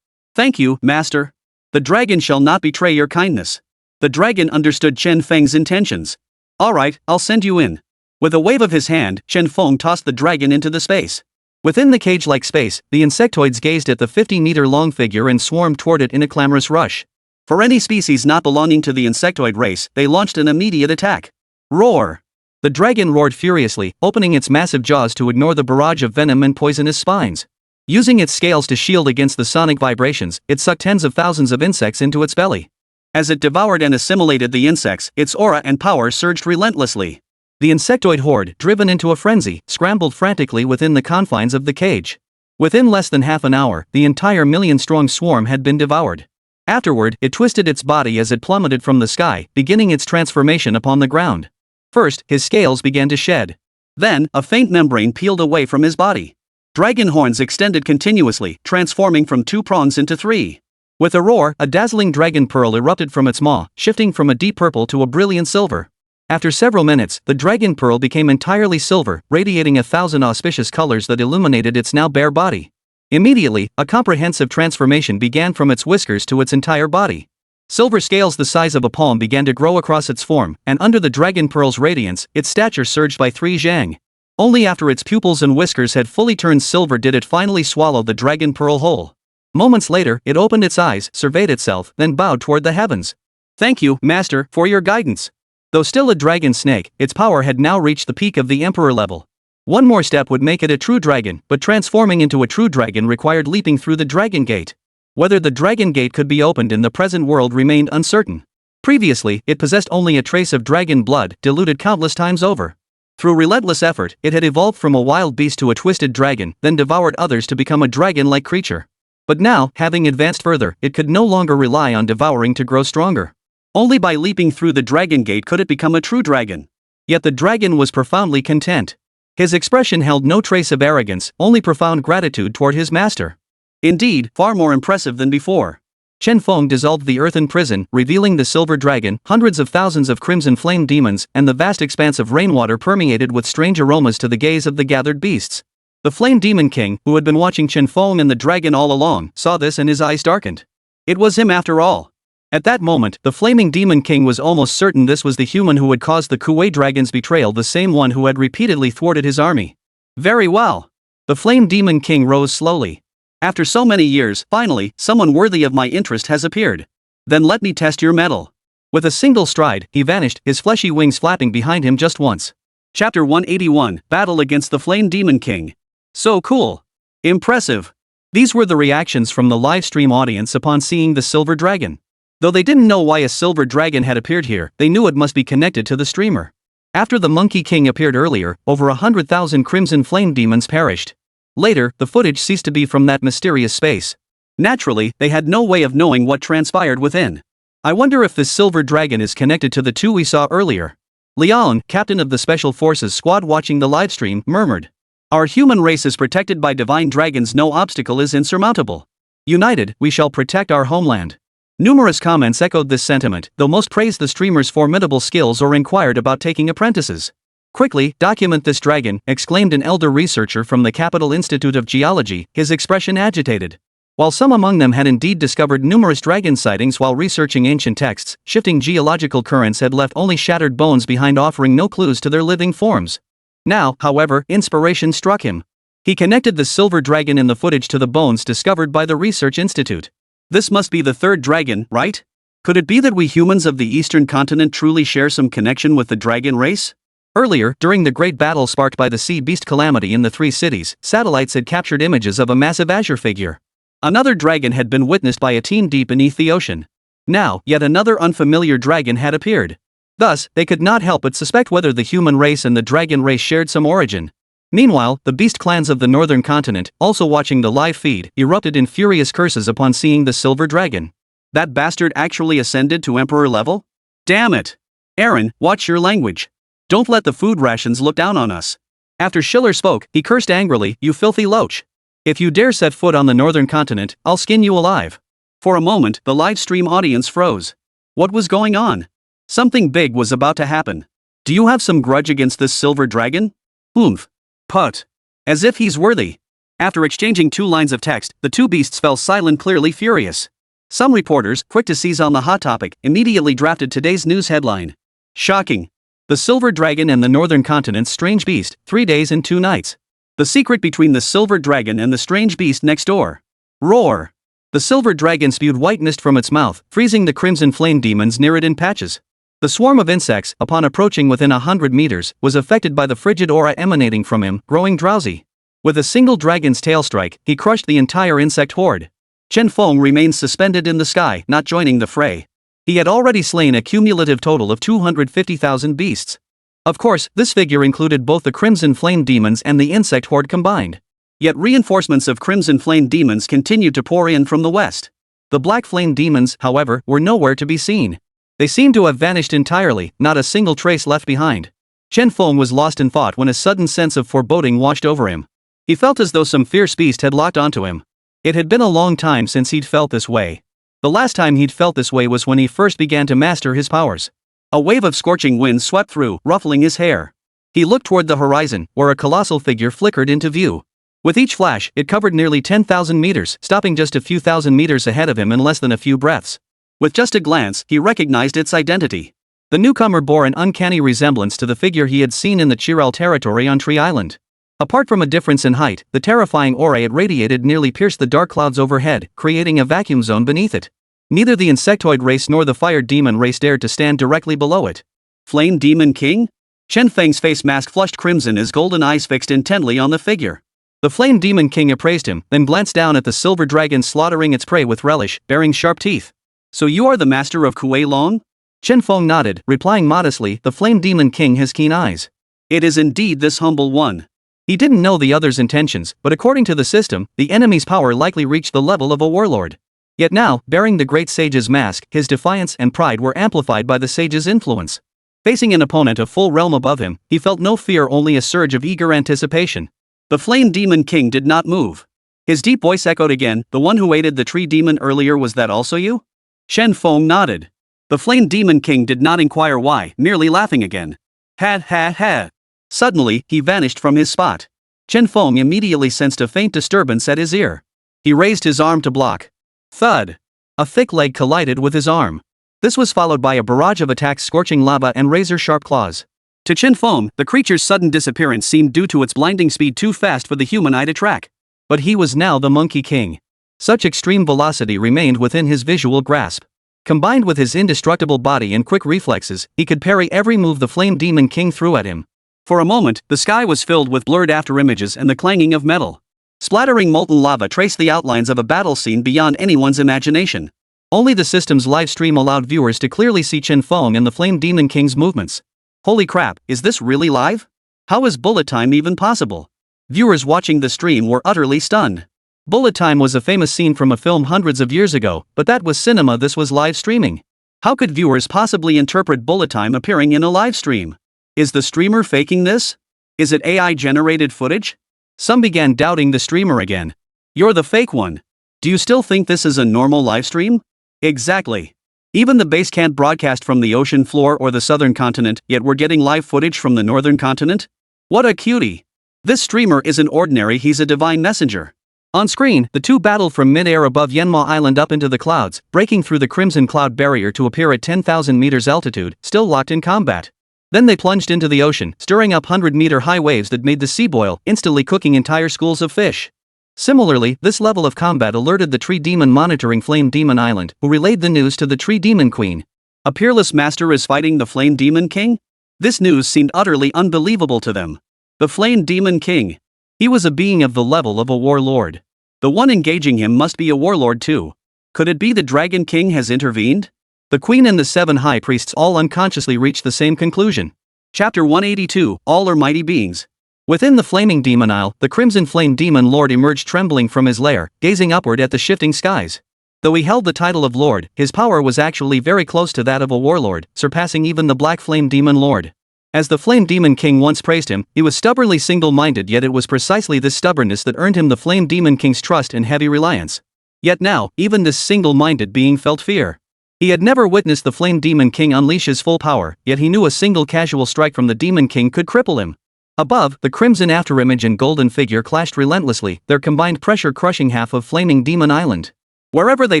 Thank you, master. The dragon shall not betray your kindness. The dragon understood Chen Feng's intentions. Alright, I'll send you in. With a wave of his hand, Chen Feng tossed the dragon into the space. Within the cage-like space, the insectoids gazed at the 50-meter-long figure and swarmed toward it in a clamorous rush. For any species not belonging to the insectoid race, they launched an immediate attack. Roar! The dragon roared furiously, opening its massive jaws to ignore the barrage of venom and poisonous spines. Using its scales to shield against the sonic vibrations, it sucked tens of thousands of insects into its belly. As it devoured and assimilated the insects, its aura and power surged relentlessly. The insectoid horde, driven into a frenzy, scrambled frantically within the confines of the cage. Within less than half an hour, the entire million-strong swarm had been devoured. Afterward, it twisted its body as it plummeted from the sky, beginning its transformation upon the ground. First, his scales began to shed. Then, a faint membrane peeled away from his body. Dragon horns extended continuously, transforming from 2 prongs into 3. With a roar, a dazzling dragon pearl erupted from its maw, shifting from a deep purple to a brilliant silver. After several minutes, the dragon pearl became entirely silver, radiating 1,000 auspicious colors that illuminated its now bare body. Immediately, a comprehensive transformation began from its whiskers to its entire body. Silver scales the size of a palm began to grow across its form, and under the dragon pearl's radiance, its stature surged by 3 zhang. Only after its pupils and whiskers had fully turned silver did it finally swallow the dragon pearl whole. Moments later, it opened its eyes, surveyed itself, then bowed toward the heavens. Thank you, Master, for your guidance. Though still a dragon snake, its power had now reached the peak of the Emperor level. One more step would make it a true dragon, but transforming into a true dragon required leaping through the Dragon Gate. Whether the Dragon Gate could be opened in the present world remained uncertain. Previously, it possessed only a trace of dragon blood, diluted countless times over. Through relentless effort, it had evolved from a wild beast to a twisted dragon, then devoured others to become a dragon-like creature. But now, having advanced further, it could no longer rely on devouring to grow stronger. Only by leaping through the Dragon Gate could it become a true dragon. Yet the dragon was profoundly content. His expression held no trace of arrogance, only profound gratitude toward his master. Indeed, far more impressive than before. Chen Feng dissolved the earthen prison, revealing the silver dragon, hundreds of thousands of crimson flame demons, and the vast expanse of rainwater permeated with strange aromas to the gaze of the gathered beasts. The flame demon king, who had been watching Chen Feng and the dragon all along, saw this and his eyes darkened. It was him after all. At that moment, the flaming demon king was almost certain this was the human who had caused the Kuei dragon's betrayal, the same one who had repeatedly thwarted his army. Very well. The flame demon king rose slowly. After so many years, finally, someone worthy of my interest has appeared. Then let me test your mettle. With a single stride, he vanished, his fleshy wings flapping behind him just once. Chapter 181, Battle Against the Flame Demon King. So cool. Impressive. These were the reactions from the live stream audience upon seeing the silver dragon. Though they didn't know why a silver dragon had appeared here, they knew it must be connected to the streamer. After the Monkey King appeared earlier, over 100,000 crimson flame demons perished. Later, the footage ceased to be from that mysterious space. Naturally, they had no way of knowing what transpired within. I wonder if this silver dragon is connected to the two we saw earlier. Liaon, captain of the Special Forces squad watching the livestream, murmured. Our human race is protected by divine dragons, no obstacle is insurmountable. United, we shall protect our homeland. Numerous comments echoed this sentiment, though most praised the streamer's formidable skills or inquired about taking apprentices. Quickly, document this dragon, exclaimed an elder researcher from the Capital Institute of Geology, his expression agitated. While some among them had indeed discovered numerous dragon sightings while researching ancient texts, shifting geological currents had left only shattered bones behind, offering no clues to their living forms. Now, however, inspiration struck him. He connected the silver dragon in the footage to the bones discovered by the Research Institute. This must be the third dragon, right? Could it be that we humans of the eastern continent truly share some connection with the dragon race? Earlier, during the great battle sparked by the sea beast calamity in the three cities, satellites had captured images of a massive azure figure. Another dragon had been witnessed by a team deep beneath the ocean. Now, yet another unfamiliar dragon had appeared. Thus, they could not help but suspect whether the human race and the dragon race shared some origin. Meanwhile, the beast clans of the northern continent, also watching the live feed, erupted in furious curses upon seeing the silver dragon. That bastard actually ascended to emperor level? Damn it! Aaron, watch your language. Don't let the food rations look down on us. After Schiller spoke, he cursed angrily, "You filthy loach. If you dare set foot on the northern continent, I'll skin you alive." For a moment, the live stream audience froze. What was going on? Something big was about to happen. Do you have some grudge against this silver dragon? Oomph. Put. As if he's worthy. After exchanging two lines of text, the two beasts fell silent, clearly furious. Some reporters, quick to seize on the hot topic, immediately drafted today's news headline. Shocking. The silver dragon and the northern continent's strange beast, 3 days and 2 nights. The secret between the silver dragon and the strange beast next door. Roar. The silver dragon spewed white mist from its mouth, freezing the crimson flame demons near it in patches. The swarm of insects, upon approaching within 100 meters, was affected by the frigid aura emanating from him, growing drowsy. With a single dragon's tail strike, he crushed the entire insect horde. Chen Feng remained suspended in the sky, not joining the fray. He had already slain a cumulative total of 250,000 beasts. Of course, this figure included both the crimson flame demons and the insect horde combined. Yet reinforcements of crimson flame demons continued to pour in from the west. The black flame demons, however, were nowhere to be seen. They seemed to have vanished entirely, not a single trace left behind. Chen Feng was lost in thought when a sudden sense of foreboding washed over him. He felt as though some fierce beast had locked onto him. It had been a long time since he'd felt this way. The last time he'd felt this way was when he first began to master his powers. A wave of scorching wind swept through, ruffling his hair. He looked toward the horizon, where a colossal figure flickered into view. With each flash, it covered nearly 10,000 meters, stopping just a few thousand meters ahead of him in less than a few breaths. With just a glance, he recognized its identity. The newcomer bore an uncanny resemblance to the figure he had seen in the Chiral territory on Tree Island. Apart from a difference in height, the terrifying aura it radiated nearly pierced the dark clouds overhead, creating a vacuum zone beneath it. Neither the insectoid race nor the fire demon race dared to stand directly below it. Flame Demon King? Chen Feng's face mask flushed crimson, his golden eyes fixed intently on the figure. The Flame Demon King appraised him, then glanced down at the silver dragon slaughtering its prey with relish, baring sharp teeth. So you are the master of Kuei Long? Chen Feng nodded, replying modestly, the Flame Demon King has keen eyes. It is indeed this humble one. He didn't know the other's intentions, but according to the system, the enemy's power likely reached the level of a warlord. Yet now, bearing the great sage's mask, his defiance and pride were amplified by the sage's influence. Facing an opponent a full realm above him, he felt no fear, only a surge of eager anticipation. The Flame Demon King did not move. His deep voice echoed again, the one who aided the tree demon earlier, was that also you? Shen Feng nodded. The Flame Demon King did not inquire why, merely laughing again. Ha. Suddenly, he vanished from his spot. Chen Feng immediately sensed a faint disturbance at his ear. He raised his arm to block. Thud! A thick leg collided with his arm. This was followed by a barrage of attacks, scorching lava and razor-sharp claws. To Chen Feng, the creature's sudden disappearance seemed due to its blinding speed too fast for the human eye to track. But he was now the Monkey King. Such extreme velocity remained within his visual grasp. Combined with his indestructible body and quick reflexes, he could parry every move the Flame Demon King threw at him. For a moment, the sky was filled with blurred afterimages and the clanging of metal. Splattering molten lava traced the outlines of a battle scene beyond anyone's imagination. Only the system's live stream allowed viewers to clearly see Chen Feng and the Flame Demon King's movements. Holy crap, is this really live? How is bullet time even possible? Viewers watching the stream were utterly stunned. Bullet time was a famous scene from a film hundreds of years ago, but that was cinema, this was live streaming. How could viewers possibly interpret bullet time appearing in a live stream? Is the streamer faking this? Is it AI-generated footage? Some began doubting the streamer again. You're the fake one. Do you still think this is a normal live stream? Exactly. Even the base can't broadcast from the ocean floor or the southern continent, yet we're getting live footage from the northern continent? What a cutie. This streamer isn't ordinary, he's a divine messenger. On screen, the two battled from mid-air above Yanma Island up into the clouds, breaking through the crimson cloud barrier to appear at 10,000 meters altitude, still locked in combat. Then they plunged into the ocean, stirring up 100-meter high waves that made the sea boil, instantly cooking entire schools of fish. Similarly, this level of combat alerted the tree demon monitoring Flame Demon Island, who relayed the news to the Tree Demon Queen. A peerless master is fighting the Flame Demon King? This news seemed utterly unbelievable to them. The Flame Demon King. He was a being of the level of a warlord. The one engaging him must be a warlord too. Could it be the Dragon King has intervened? The Queen and the 7 high priests all unconsciously reached the same conclusion. Chapter 182, All are Mighty Beings. Within the Flaming Demon Isle, the Crimson Flame Demon Lord emerged trembling from his lair, gazing upward at the shifting skies. Though he held the title of Lord, his power was actually very close to that of a warlord, surpassing even the Black Flame Demon Lord. As the Flame Demon King once praised him, he was stubbornly single-minded, yet it was precisely this stubbornness that earned him the Flame Demon King's trust and heavy reliance. Yet now, even this single-minded being felt fear. He had never witnessed the Flame Demon King unleash his full power, yet he knew a single casual strike from the Demon King could cripple him. Above, the crimson afterimage and golden figure clashed relentlessly, their combined pressure crushing half of Flaming Demon Island. Wherever they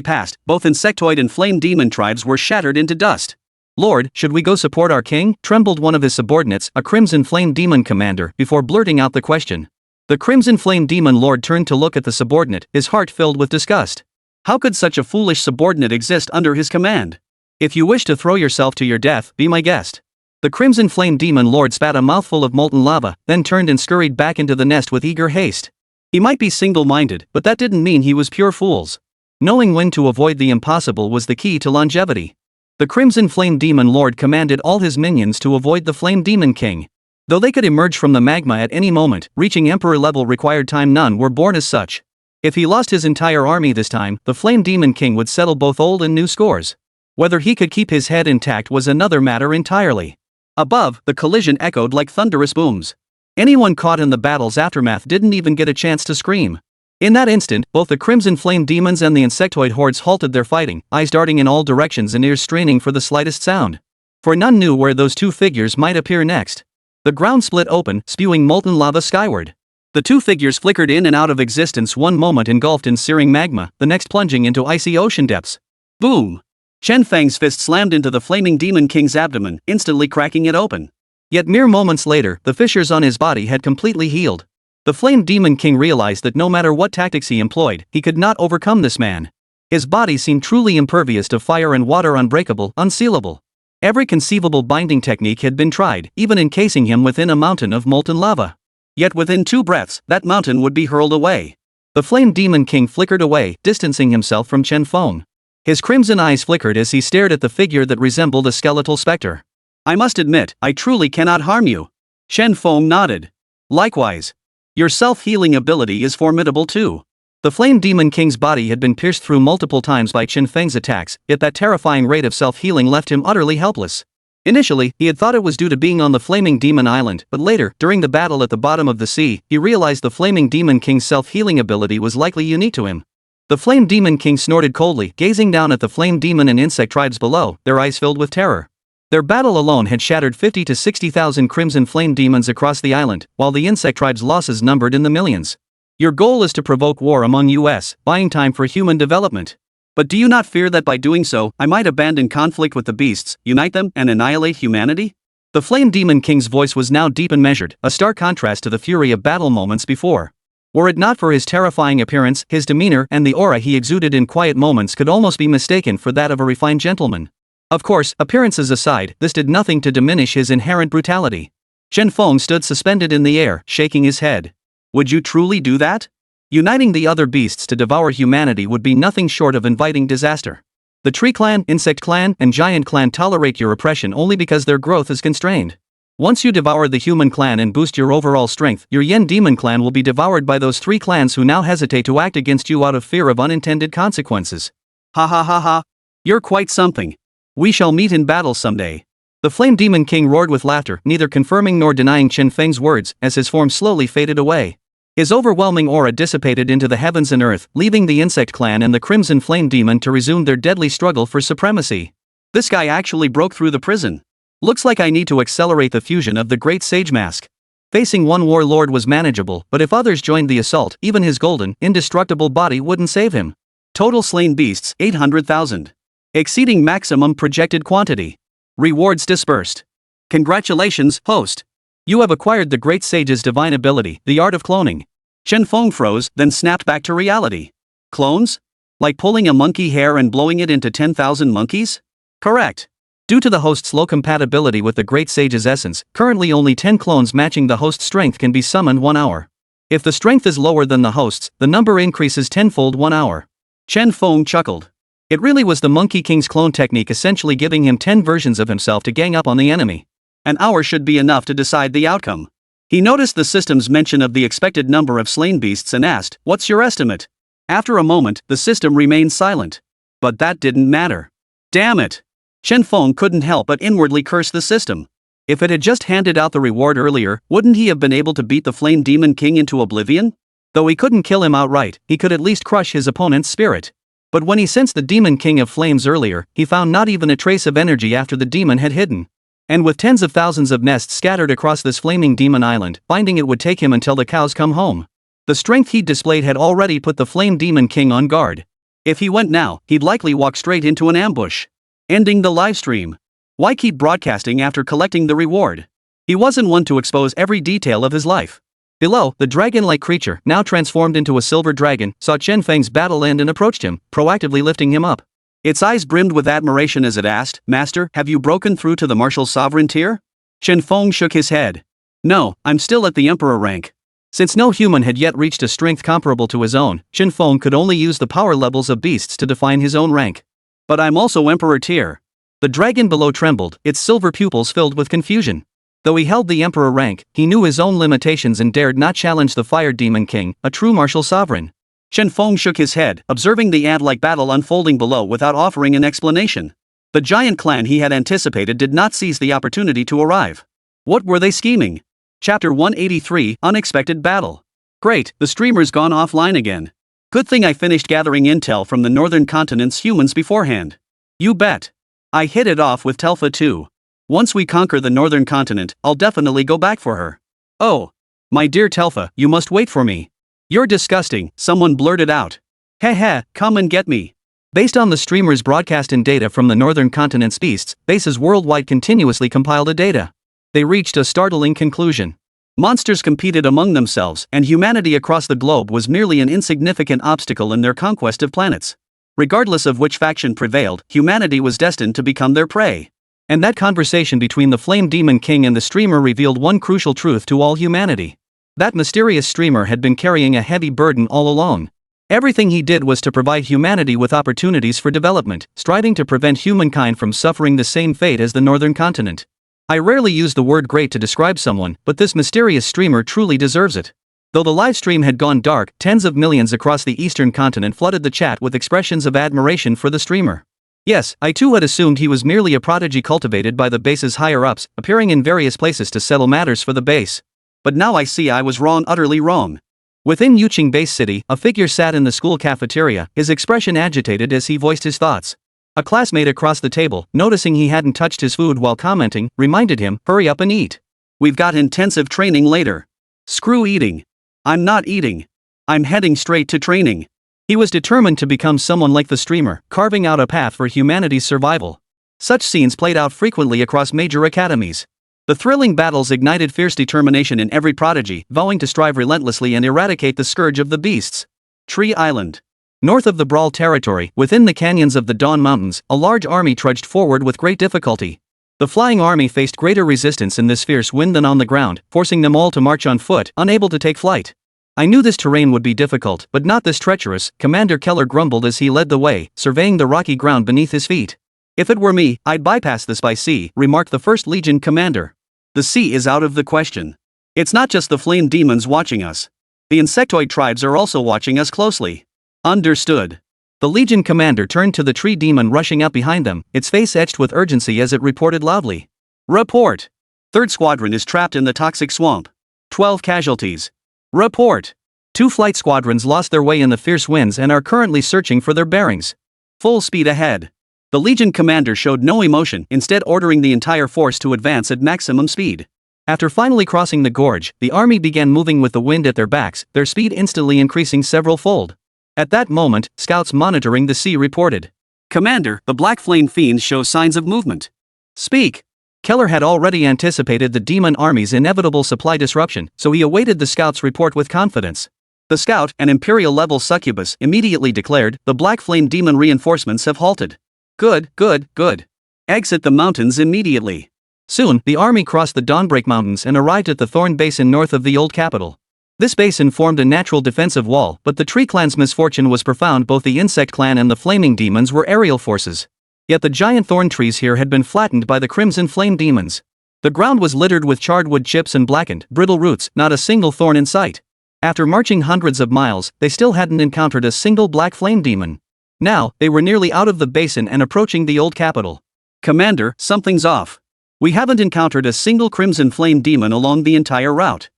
passed, both insectoid and flame demon tribes were shattered into dust. Lord, should we go support our king? Trembled one of his subordinates, a Crimson Flame Demon commander, before blurting out the question. The Crimson Flame Demon Lord turned to look at the subordinate, his heart filled with disgust. How could such a foolish subordinate exist under his command? If you wish to throw yourself to your death, be my guest. The Crimson Flame Demon Lord spat a mouthful of molten lava, then turned and scurried back into the nest with eager haste. He might be single-minded, but that didn't mean he was pure fools. Knowing when to avoid the impossible was the key to longevity. The Crimson Flame Demon Lord commanded all his minions to avoid the Flame Demon King. Though they could emerge from the magma at any moment, reaching Emperor level required time. None were born as such. If he lost his entire army this time, the Flame Demon King would settle both old and new scores. Whether he could keep his head intact was another matter entirely. Above, the collision echoed like thunderous booms. Anyone caught in the battle's aftermath didn't even get a chance to scream. In that instant, both the Crimson Flame Demons and the insectoid hordes halted their fighting, eyes darting in all directions and ears straining for the slightest sound. For none knew where those two figures might appear next. The ground split open, spewing molten lava skyward. The two figures flickered in and out of existence, one moment engulfed in searing magma, the next plunging into icy ocean depths. Boom! Chen Feng's fist slammed into the Flaming Demon King's abdomen, instantly cracking it open. Yet mere moments later, the fissures on his body had completely healed. The Flame Demon King realized that no matter what tactics he employed, he could not overcome this man. His body seemed truly impervious to fire and water, unbreakable, unsealable. Every conceivable binding technique had been tried, even encasing him within a mountain of molten lava. Yet within 2 breaths, that mountain would be hurled away. The Flame Demon King flickered away, distancing himself from Chen Feng. His crimson eyes flickered as he stared at the figure that resembled a skeletal specter. I must admit, I truly cannot harm you. Chen Feng nodded. Likewise. Your self-healing ability is formidable too. The Flame Demon King's body had been pierced through multiple times by Chen Feng's attacks, yet that terrifying rate of self-healing left him utterly helpless. Initially, he had thought it was due to being on the Flaming Demon Island, but later, during the battle at the bottom of the sea, he realized the Flaming Demon King's self-healing ability was likely unique to him. The Flame Demon King snorted coldly, gazing down at the Flame Demon and insect tribes below, their eyes filled with terror. Their battle alone had shattered 50 to 60,000 Crimson Flame Demons across the island, while the insect tribe's losses numbered in the millions. Your goal is to provoke war among us, buying time for human development. But do you not fear that by doing so, I might abandon conflict with the beasts, unite them, and annihilate humanity? The Flame Demon King's voice was now deep and measured, a stark contrast to the fury of battle moments before. Were it not for his terrifying appearance, his demeanor, and the aura he exuded in quiet moments could almost be mistaken for that of a refined gentleman. Of course, appearances aside, this did nothing to diminish his inherent brutality. Chen Feng stood suspended in the air, shaking his head. Would you truly do that? Uniting the other beasts to devour humanity would be nothing short of inviting disaster. The Tree Clan, Insect Clan, and Giant Clan tolerate your oppression only because their growth is constrained. Once you devour the Human Clan and boost your overall strength, your Yen Demon Clan will be devoured by those 3 clans who now hesitate to act against you out of fear of unintended consequences. Ha ha ha ha. You're quite something. We shall meet in battle someday. The Flame Demon King roared with laughter, neither confirming nor denying Chen Feng's words, as his form slowly faded away. His overwhelming aura dissipated into the heavens and earth, leaving the Insect Clan and the Crimson Flame Demon to resume their deadly struggle for supremacy. This guy actually broke through the prison. Looks like I need to accelerate the fusion of the Great Sage Mask. Facing one warlord was manageable, but if others joined the assault, even his golden, indestructible body wouldn't save him. Total slain beasts, 800,000. Exceeding maximum projected quantity. Rewards dispersed. Congratulations, host. You have acquired the Great Sage's divine ability, the art of cloning. Chen Feng froze, then snapped back to reality. Clones? Like pulling a monkey hair and blowing it into 10,000 monkeys? Correct. Due to the host's low compatibility with the Great Sage's essence, currently only 10 clones matching the host's strength can be summoned 1 hour. If the strength is lower than the host's, the number increases tenfold 1 hour. Chen Feng chuckled. It really was the Monkey King's clone technique, essentially giving him 10 versions of himself to gang up on the enemy. An hour should be enough to decide the outcome. He noticed the system's mention of the expected number of slain beasts and asked, "What's your estimate?" After a moment, the system remained silent. But that didn't matter. Damn it! Chen Feng couldn't help but inwardly curse the system. If it had just handed out the reward earlier, wouldn't he have been able to beat the Flame Demon King into oblivion? Though he couldn't kill him outright, he could at least crush his opponent's spirit. But when he sensed the Demon King of Flames earlier, he found not even a trace of energy after the demon had hidden. And with tens of thousands of nests scattered across this flaming demon island, finding it would take him until the cows come home. The strength he'd displayed had already put the Flame Demon King on guard. If he went now, he'd likely walk straight into an ambush. Ending the livestream. Why keep broadcasting after collecting the reward? He wasn't one to expose every detail of his life. Below, the dragon-like creature, now transformed into a silver dragon, saw Chen Feng's battle end and approached him, proactively lifting him up. Its eyes brimmed with admiration as it asked, "Master, have you broken through to the martial sovereign tier?" Chen Feng shook his head. "No, I'm still at the emperor rank." Since no human had yet reached a strength comparable to his own, Chen Feng could only use the power levels of beasts to define his own rank. "But I'm also emperor tier." The dragon below trembled, its silver pupils filled with confusion. Though he held the emperor rank, he knew his own limitations and dared not challenge the Fire Demon King, a true martial sovereign. Chen Feng shook his head, observing the ant-like battle unfolding below without offering an explanation. The giant clan he had anticipated did not seize the opportunity to arrive. What were they scheming? Chapter 183, Unexpected Battle. Great, the streamer's gone offline again. Good thing I finished gathering intel from the northern continent's humans beforehand. You bet. I hit it off with Telfa too. Once we conquer the northern continent, I'll definitely go back for her. Oh. My dear Telfa, you must wait for me. You're disgusting, someone blurted out. Heh, come and get me. Based on the streamer's broadcast and data from the northern continent's beasts, bases worldwide continuously compile the data. They reached a startling conclusion. Monsters competed among themselves, and humanity across the globe was merely an insignificant obstacle in their conquest of planets. Regardless of which faction prevailed, humanity was destined to become their prey. And that conversation between the Flame Demon King and the streamer revealed one crucial truth to all humanity. That mysterious streamer had been carrying a heavy burden all along. Everything he did was to provide humanity with opportunities for development, striving to prevent humankind from suffering the same fate as the northern continent. I rarely use the word great to describe someone, but this mysterious streamer truly deserves it. Though the live stream had gone dark, tens of millions across the eastern continent flooded the chat with expressions of admiration for the streamer. Yes, I too had assumed he was merely a prodigy cultivated by the base's higher-ups, appearing in various places to settle matters for the base. But now I see I was wrong, utterly wrong. Within Yuqing Base City, a figure sat in the school cafeteria, his expression agitated as he voiced his thoughts. A classmate across the table, noticing he hadn't touched his food while commenting, reminded him, "Hurry up and eat. We've got intensive training later." "Screw eating. I'm not eating. I'm heading straight to training." He was determined to become someone like the streamer, carving out a path for humanity's survival. Such scenes played out frequently across major academies. The thrilling battles ignited fierce determination in every prodigy, vowing to strive relentlessly and eradicate the scourge of the beasts. Tree Island. North of the Brawl territory, within the canyons of the Dawn Mountains, a large army trudged forward with great difficulty. The flying army faced greater resistance in this fierce wind than on the ground, forcing them all to march on foot, unable to take flight. "I knew this terrain would be difficult, but not this treacherous," Commander Keller grumbled as he led the way, surveying the rocky ground beneath his feet. "If it were me, I'd bypass this by sea," remarked the 1st Legion commander. "The sea is out of the question. It's not just the flame demons watching us. The insectoid tribes are also watching us closely." "Understood." The Legion commander turned to the tree demon rushing up behind them, its face etched with urgency as it reported loudly. "Report. 3rd Squadron is trapped in the toxic swamp. 12 casualties. Report. 2 flight squadrons lost their way in the fierce winds and are currently searching for their bearings. Full speed ahead." The Legion commander showed no emotion, instead ordering the entire force to advance at maximum speed. After finally crossing the gorge, the army began moving with the wind at their backs, their speed instantly increasing several-fold. At that moment, scouts monitoring the sea reported. "Commander, the Black Flame Fiends show signs of movement." "Speak." Keller had already anticipated the demon army's inevitable supply disruption, so he awaited the scout's report with confidence. The scout, an Imperial-level succubus, immediately declared, "The Black Flame demon reinforcements have halted." Good, good, good. "Exit the mountains immediately." Soon, the army crossed the Dawnbreak Mountains and arrived at the Thorn Basin north of the old capital. This basin formed a natural defensive wall, but the Tree Clan's misfortune was profound. Both the Insect Clan and the Flaming Demons were aerial forces. Yet the giant thorn trees here had been flattened by the Crimson Flame Demons. The ground was littered with charred wood chips and blackened, brittle roots, not a single thorn in sight. After marching hundreds of miles, they still hadn't encountered a single Black Flame Demon. Now, they were nearly out of the basin and approaching the old capital. "Commander, something's off. We haven't encountered a single Crimson Flame Demon along the entire route."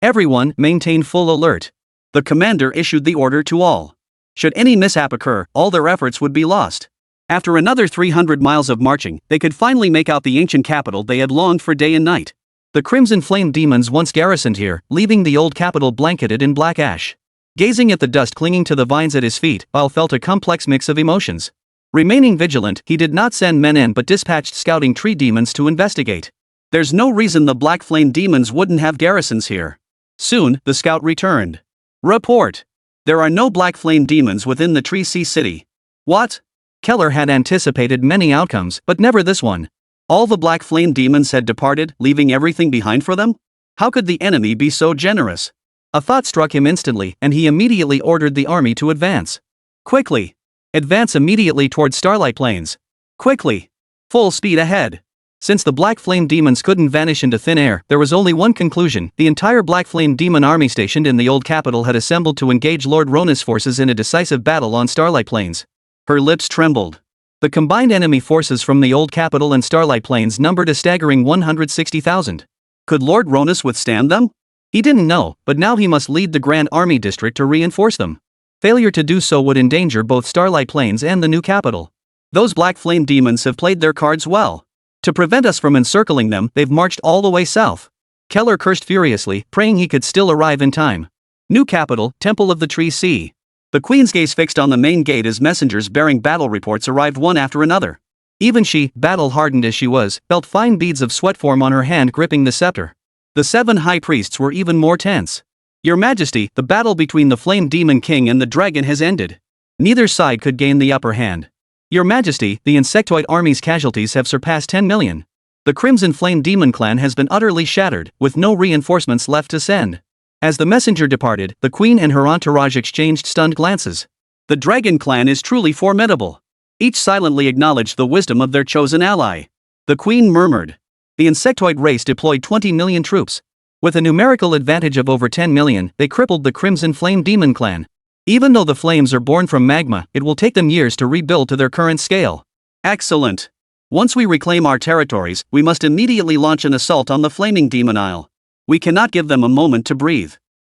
Everyone, maintain full alert. The commander issued the order to all. Should any mishap occur, all their efforts would be lost. After another 300 miles of marching, they could finally make out the ancient capital they had longed for day and night. The Crimson Flame Demons once garrisoned here, leaving the old capital blanketed in black ash. Gazing at the dust clinging to the vines at his feet, Bao felt a complex mix of emotions. Remaining vigilant, he did not send men in but dispatched scouting tree demons to investigate. There's no reason the Black Flame Demons wouldn't have garrisons here. Soon, the scout returned. "Report. There are no Black Flame Demons within the Tree Sea City." "What?" Keller had anticipated many outcomes, but never this one. All the Black Flame Demons had departed, leaving everything behind for them? How could the enemy be so generous? A thought struck him instantly, and he immediately ordered the army to advance. "Quickly. Advance immediately toward Starlight Plains. Quickly. Full speed ahead." Since the Black Flame Demons couldn't vanish into thin air, there was only one conclusion: the entire Black Flame Demon army stationed in the old capital had assembled to engage Lord Rona's forces in a decisive battle on Starlight Plains. Her lips trembled. The combined enemy forces from the old capital and Starlight Plains numbered a staggering 160,000. Could Lord Ronas withstand them? He didn't know, but now he must lead the Grand Army District to reinforce them. Failure to do so would endanger both Starlight Plains and the new capital. Those Black Flame Demons have played their cards well. To prevent us from encircling them, they've marched all the way south. Keller cursed furiously, praying he could still arrive in time. New capital, Temple of the Tree Sea. The Queen's gaze fixed on the main gate as messengers bearing battle reports arrived one after another. Even she, battle-hardened as she was, felt fine beads of sweat form on her hand gripping the scepter. The 7 high priests were even more tense. Your Majesty, the battle between the Flame Demon King and the dragon has ended. Neither side could gain the upper hand. Your Majesty, the insectoid army's casualties have surpassed 10 million. The Crimson Flame Demon clan has been utterly shattered, with no reinforcements left to send. As the messenger departed, the queen and her entourage exchanged stunned glances. The dragon clan is truly formidable. Each silently acknowledged the wisdom of their chosen ally. The queen murmured. The insectoid race deployed 20 million troops. With a numerical advantage of over 10 million, they crippled the Crimson Flame Demon clan. Even though the flames are born from magma, it will take them years to rebuild to their current scale. Excellent. Once we reclaim our territories, we must immediately launch an assault on the Flaming Demon Isle. We cannot give them a moment to breathe.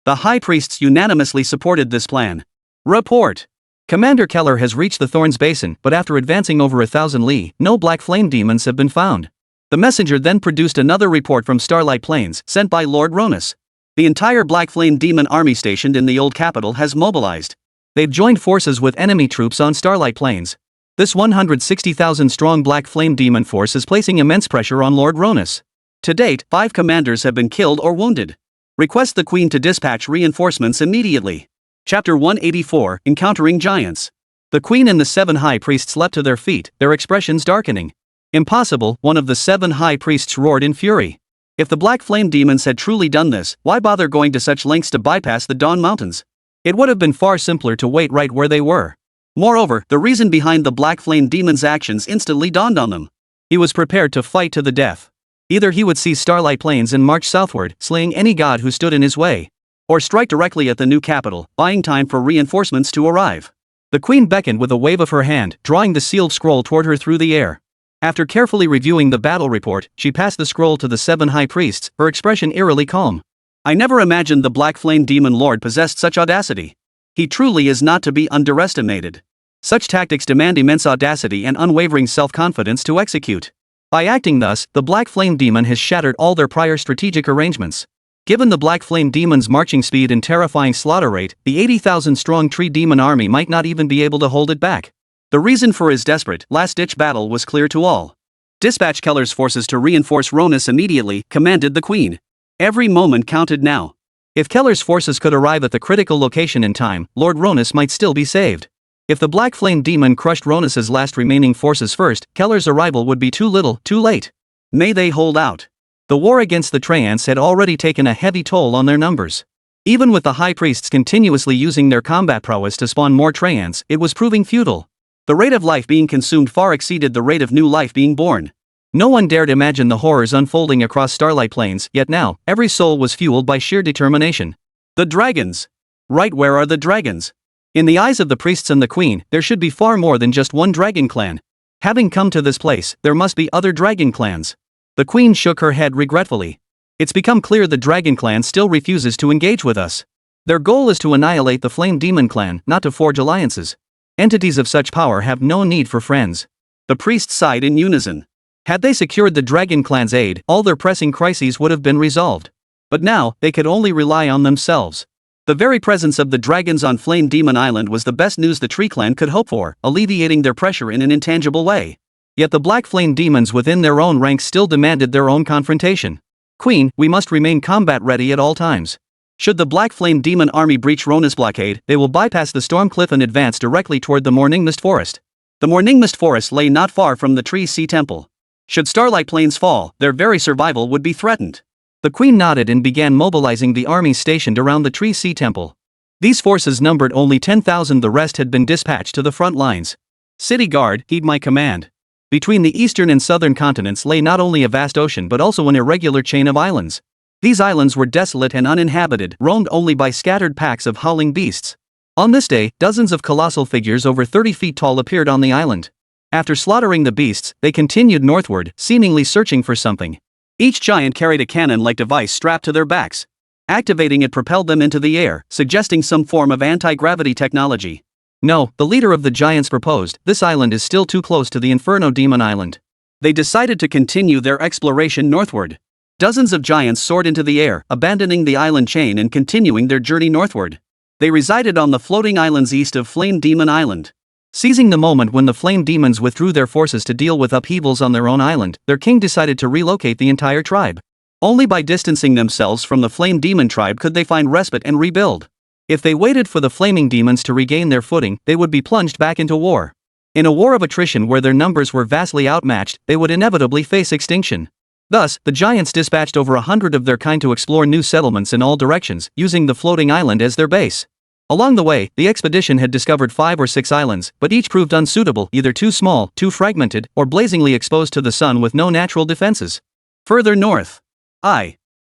The high priests unanimously supported this plan. Report. Commander Keller has reached the Thorns Basin, but after advancing over 1,000 li, no black flame demons have been found. The messenger then produced another report from Starlight Plains, sent by Lord Ronus. The entire Black Flame Demon army stationed in the old capital has mobilized. They've joined forces with enemy troops on Starlight Plains. This 160,000-strong Black Flame Demon force is placing immense pressure on Lord Ronus. To date, 5 commanders have been killed or wounded. Request the Queen to dispatch reinforcements immediately. Chapter 184, Encountering Giants. The Queen and the 7 high priests leapt to their feet, their expressions darkening. Impossible, one of the 7 high priests roared in fury. If the Black Flame Demons had truly done this, why bother going to such lengths to bypass the Dawn Mountains? It would have been far simpler to wait right where they were. Moreover, the reason behind the Black Flame Demon's actions instantly dawned on them. He was prepared to fight to the death. Either he would seize Starlight Plains and march southward, slaying any god who stood in his way, or strike directly at the new capital, buying time for reinforcements to arrive. The Queen beckoned with a wave of her hand, drawing the sealed scroll toward her through the air. After carefully reviewing the battle report, she passed the scroll to the 7 high priests, her expression eerily calm. I never imagined the Black Flame Demon Lord possessed such audacity. He truly is not to be underestimated. Such tactics demand immense audacity and unwavering self-confidence to execute. By acting thus, the Black Flame Demon has shattered all their prior strategic arrangements. Given the Black Flame Demon's marching speed and terrifying slaughter rate, the 80,000-strong Tree Demon army might not even be able to hold it back. The reason for his desperate, last-ditch battle was clear to all. Dispatch Keller's forces to reinforce Ronus immediately, commanded the Queen. Every moment counted now. If Keller's forces could arrive at the critical location in time, Lord Ronus might still be saved. If the Black Flame Demon crushed Ronus's last remaining forces first, Keller's arrival would be too little, too late. May they hold out. The war against the Treants had already taken a heavy toll on their numbers. Even with the high priests continuously using their combat prowess to spawn more Treants, it was proving futile. The rate of life being consumed far exceeded the rate of new life being born. No one dared imagine the horrors unfolding across Starlight Plains, yet now, every soul was fueled by sheer determination. The dragons! Right, where are the dragons? In the eyes of the priests and the Queen, there should be far more than just one dragon clan. Having come to this place, there must be other dragon clans. The Queen shook her head regretfully. It's become clear the dragon clan still refuses to engage with us. Their goal is to annihilate the Flame Demon clan, not to forge alliances. Entities of such power have no need for friends. The priests sighed in unison. Had they secured the Dragon Clan's aid, all their pressing crises would have been resolved. But now, they could only rely on themselves. The very presence of the dragons on Flame Demon Island was the best news the Tree Clan could hope for, alleviating their pressure in an intangible way. Yet the Black Flame Demons within their own ranks still demanded their own confrontation. Queen, we must remain combat ready at all times. Should the Black Flame Demon army breach Ronus blockade, they will bypass the Storm Cliff and advance directly toward the Morning Mist Forest. The Morning Mist Forest lay not far from the Tree Sea Temple. Should Starlight Plains fall, their very survival would be threatened. The Queen nodded and began mobilizing the armies stationed around the Tree Sea Temple. These forces numbered only 10,000, the rest had been dispatched to the front lines. City Guard, heed my command. Between the eastern and southern continents lay not only a vast ocean but also an irregular chain of islands. These islands were desolate and uninhabited, roamed only by scattered packs of howling beasts. On this day, dozens of colossal figures over 30 feet tall appeared on the island. After slaughtering the beasts, they continued northward, seemingly searching for something. Each giant carried a cannon-like device strapped to their backs. Activating it propelled them into the air, suggesting some form of anti-gravity technology. No, the leader of the giants proposed, this island is still too close to the Inferno Demon Island. They decided to continue their exploration northward. Dozens of giants soared into the air, abandoning the island chain and continuing their journey northward. They resided on the floating islands east of Flame Demon Island. Seizing the moment when the Flame Demons withdrew their forces to deal with upheavals on their own island, their king decided to relocate the entire tribe. Only by distancing themselves from the Flame Demon tribe could they find respite and rebuild. If they waited for the Flaming Demons to regain their footing, they would be plunged back into war. In a war of attrition where their numbers were vastly outmatched, they would inevitably face extinction. Thus, the giants dispatched over 100 of their kind to explore new settlements in all directions, using the floating island as their base. Along the way, the expedition had discovered 5 or 6 islands, but each proved unsuitable, either too small, too fragmented, or blazingly exposed to the sun with no natural defenses. Further north.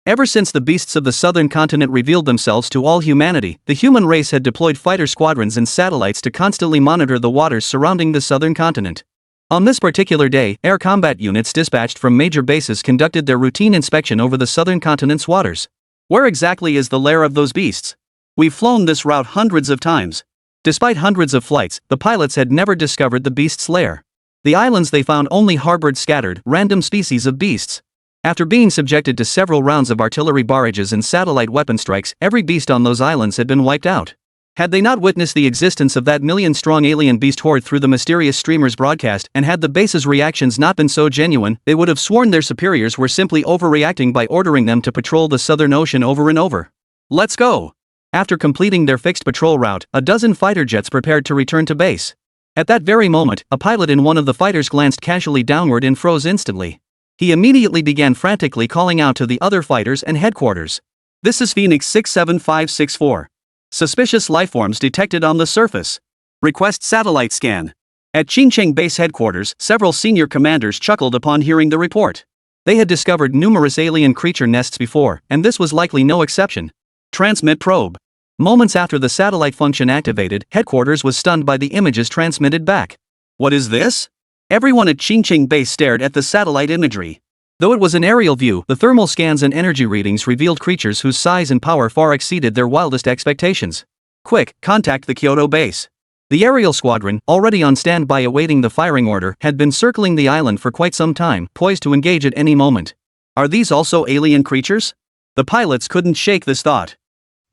Ever since the beasts of the southern continent revealed themselves to all humanity, the human race had deployed fighter squadrons and satellites to constantly monitor the waters surrounding the southern continent. On this particular day, air combat units dispatched from major bases conducted their routine inspection over the southern continent's waters. Where exactly is the lair of those beasts? We've flown this route hundreds of times. Despite hundreds of flights, the pilots had never discovered the beast's lair. The islands they found only harbored scattered, random species of beasts. After being subjected to several rounds of artillery barrages and satellite weapon strikes, every beast on those islands had been wiped out. Had they not witnessed the existence of that million-strong alien beast horde through the mysterious streamer's broadcast, and had the base's reactions not been so genuine, they would have sworn their superiors were simply overreacting by ordering them to patrol the Southern Ocean over and over. Let's go! After completing their fixed patrol route, a dozen fighter jets prepared to return to base. At that very moment, a pilot in one of the fighters glanced casually downward and froze instantly. He immediately began frantically calling out to the other fighters and headquarters. This is Phoenix 67564. Suspicious lifeforms detected on the surface. Request satellite scan. At Qingcheng Base headquarters, several senior commanders chuckled upon hearing the report. They had discovered numerous alien creature nests before, and this was likely no exception. Transmit probe. Moments after the satellite function activated, headquarters was stunned by the images transmitted back. What is this? Everyone at Qingcheng Base stared at the satellite imagery. Though it was an aerial view, the thermal scans and energy readings revealed creatures whose size and power far exceeded their wildest expectations. Quick, contact the Kyoto base. The aerial squadron, already on standby awaiting the firing order, had been circling the island for quite some time, poised to engage at any moment. Are these also alien creatures? The pilots couldn't shake this thought.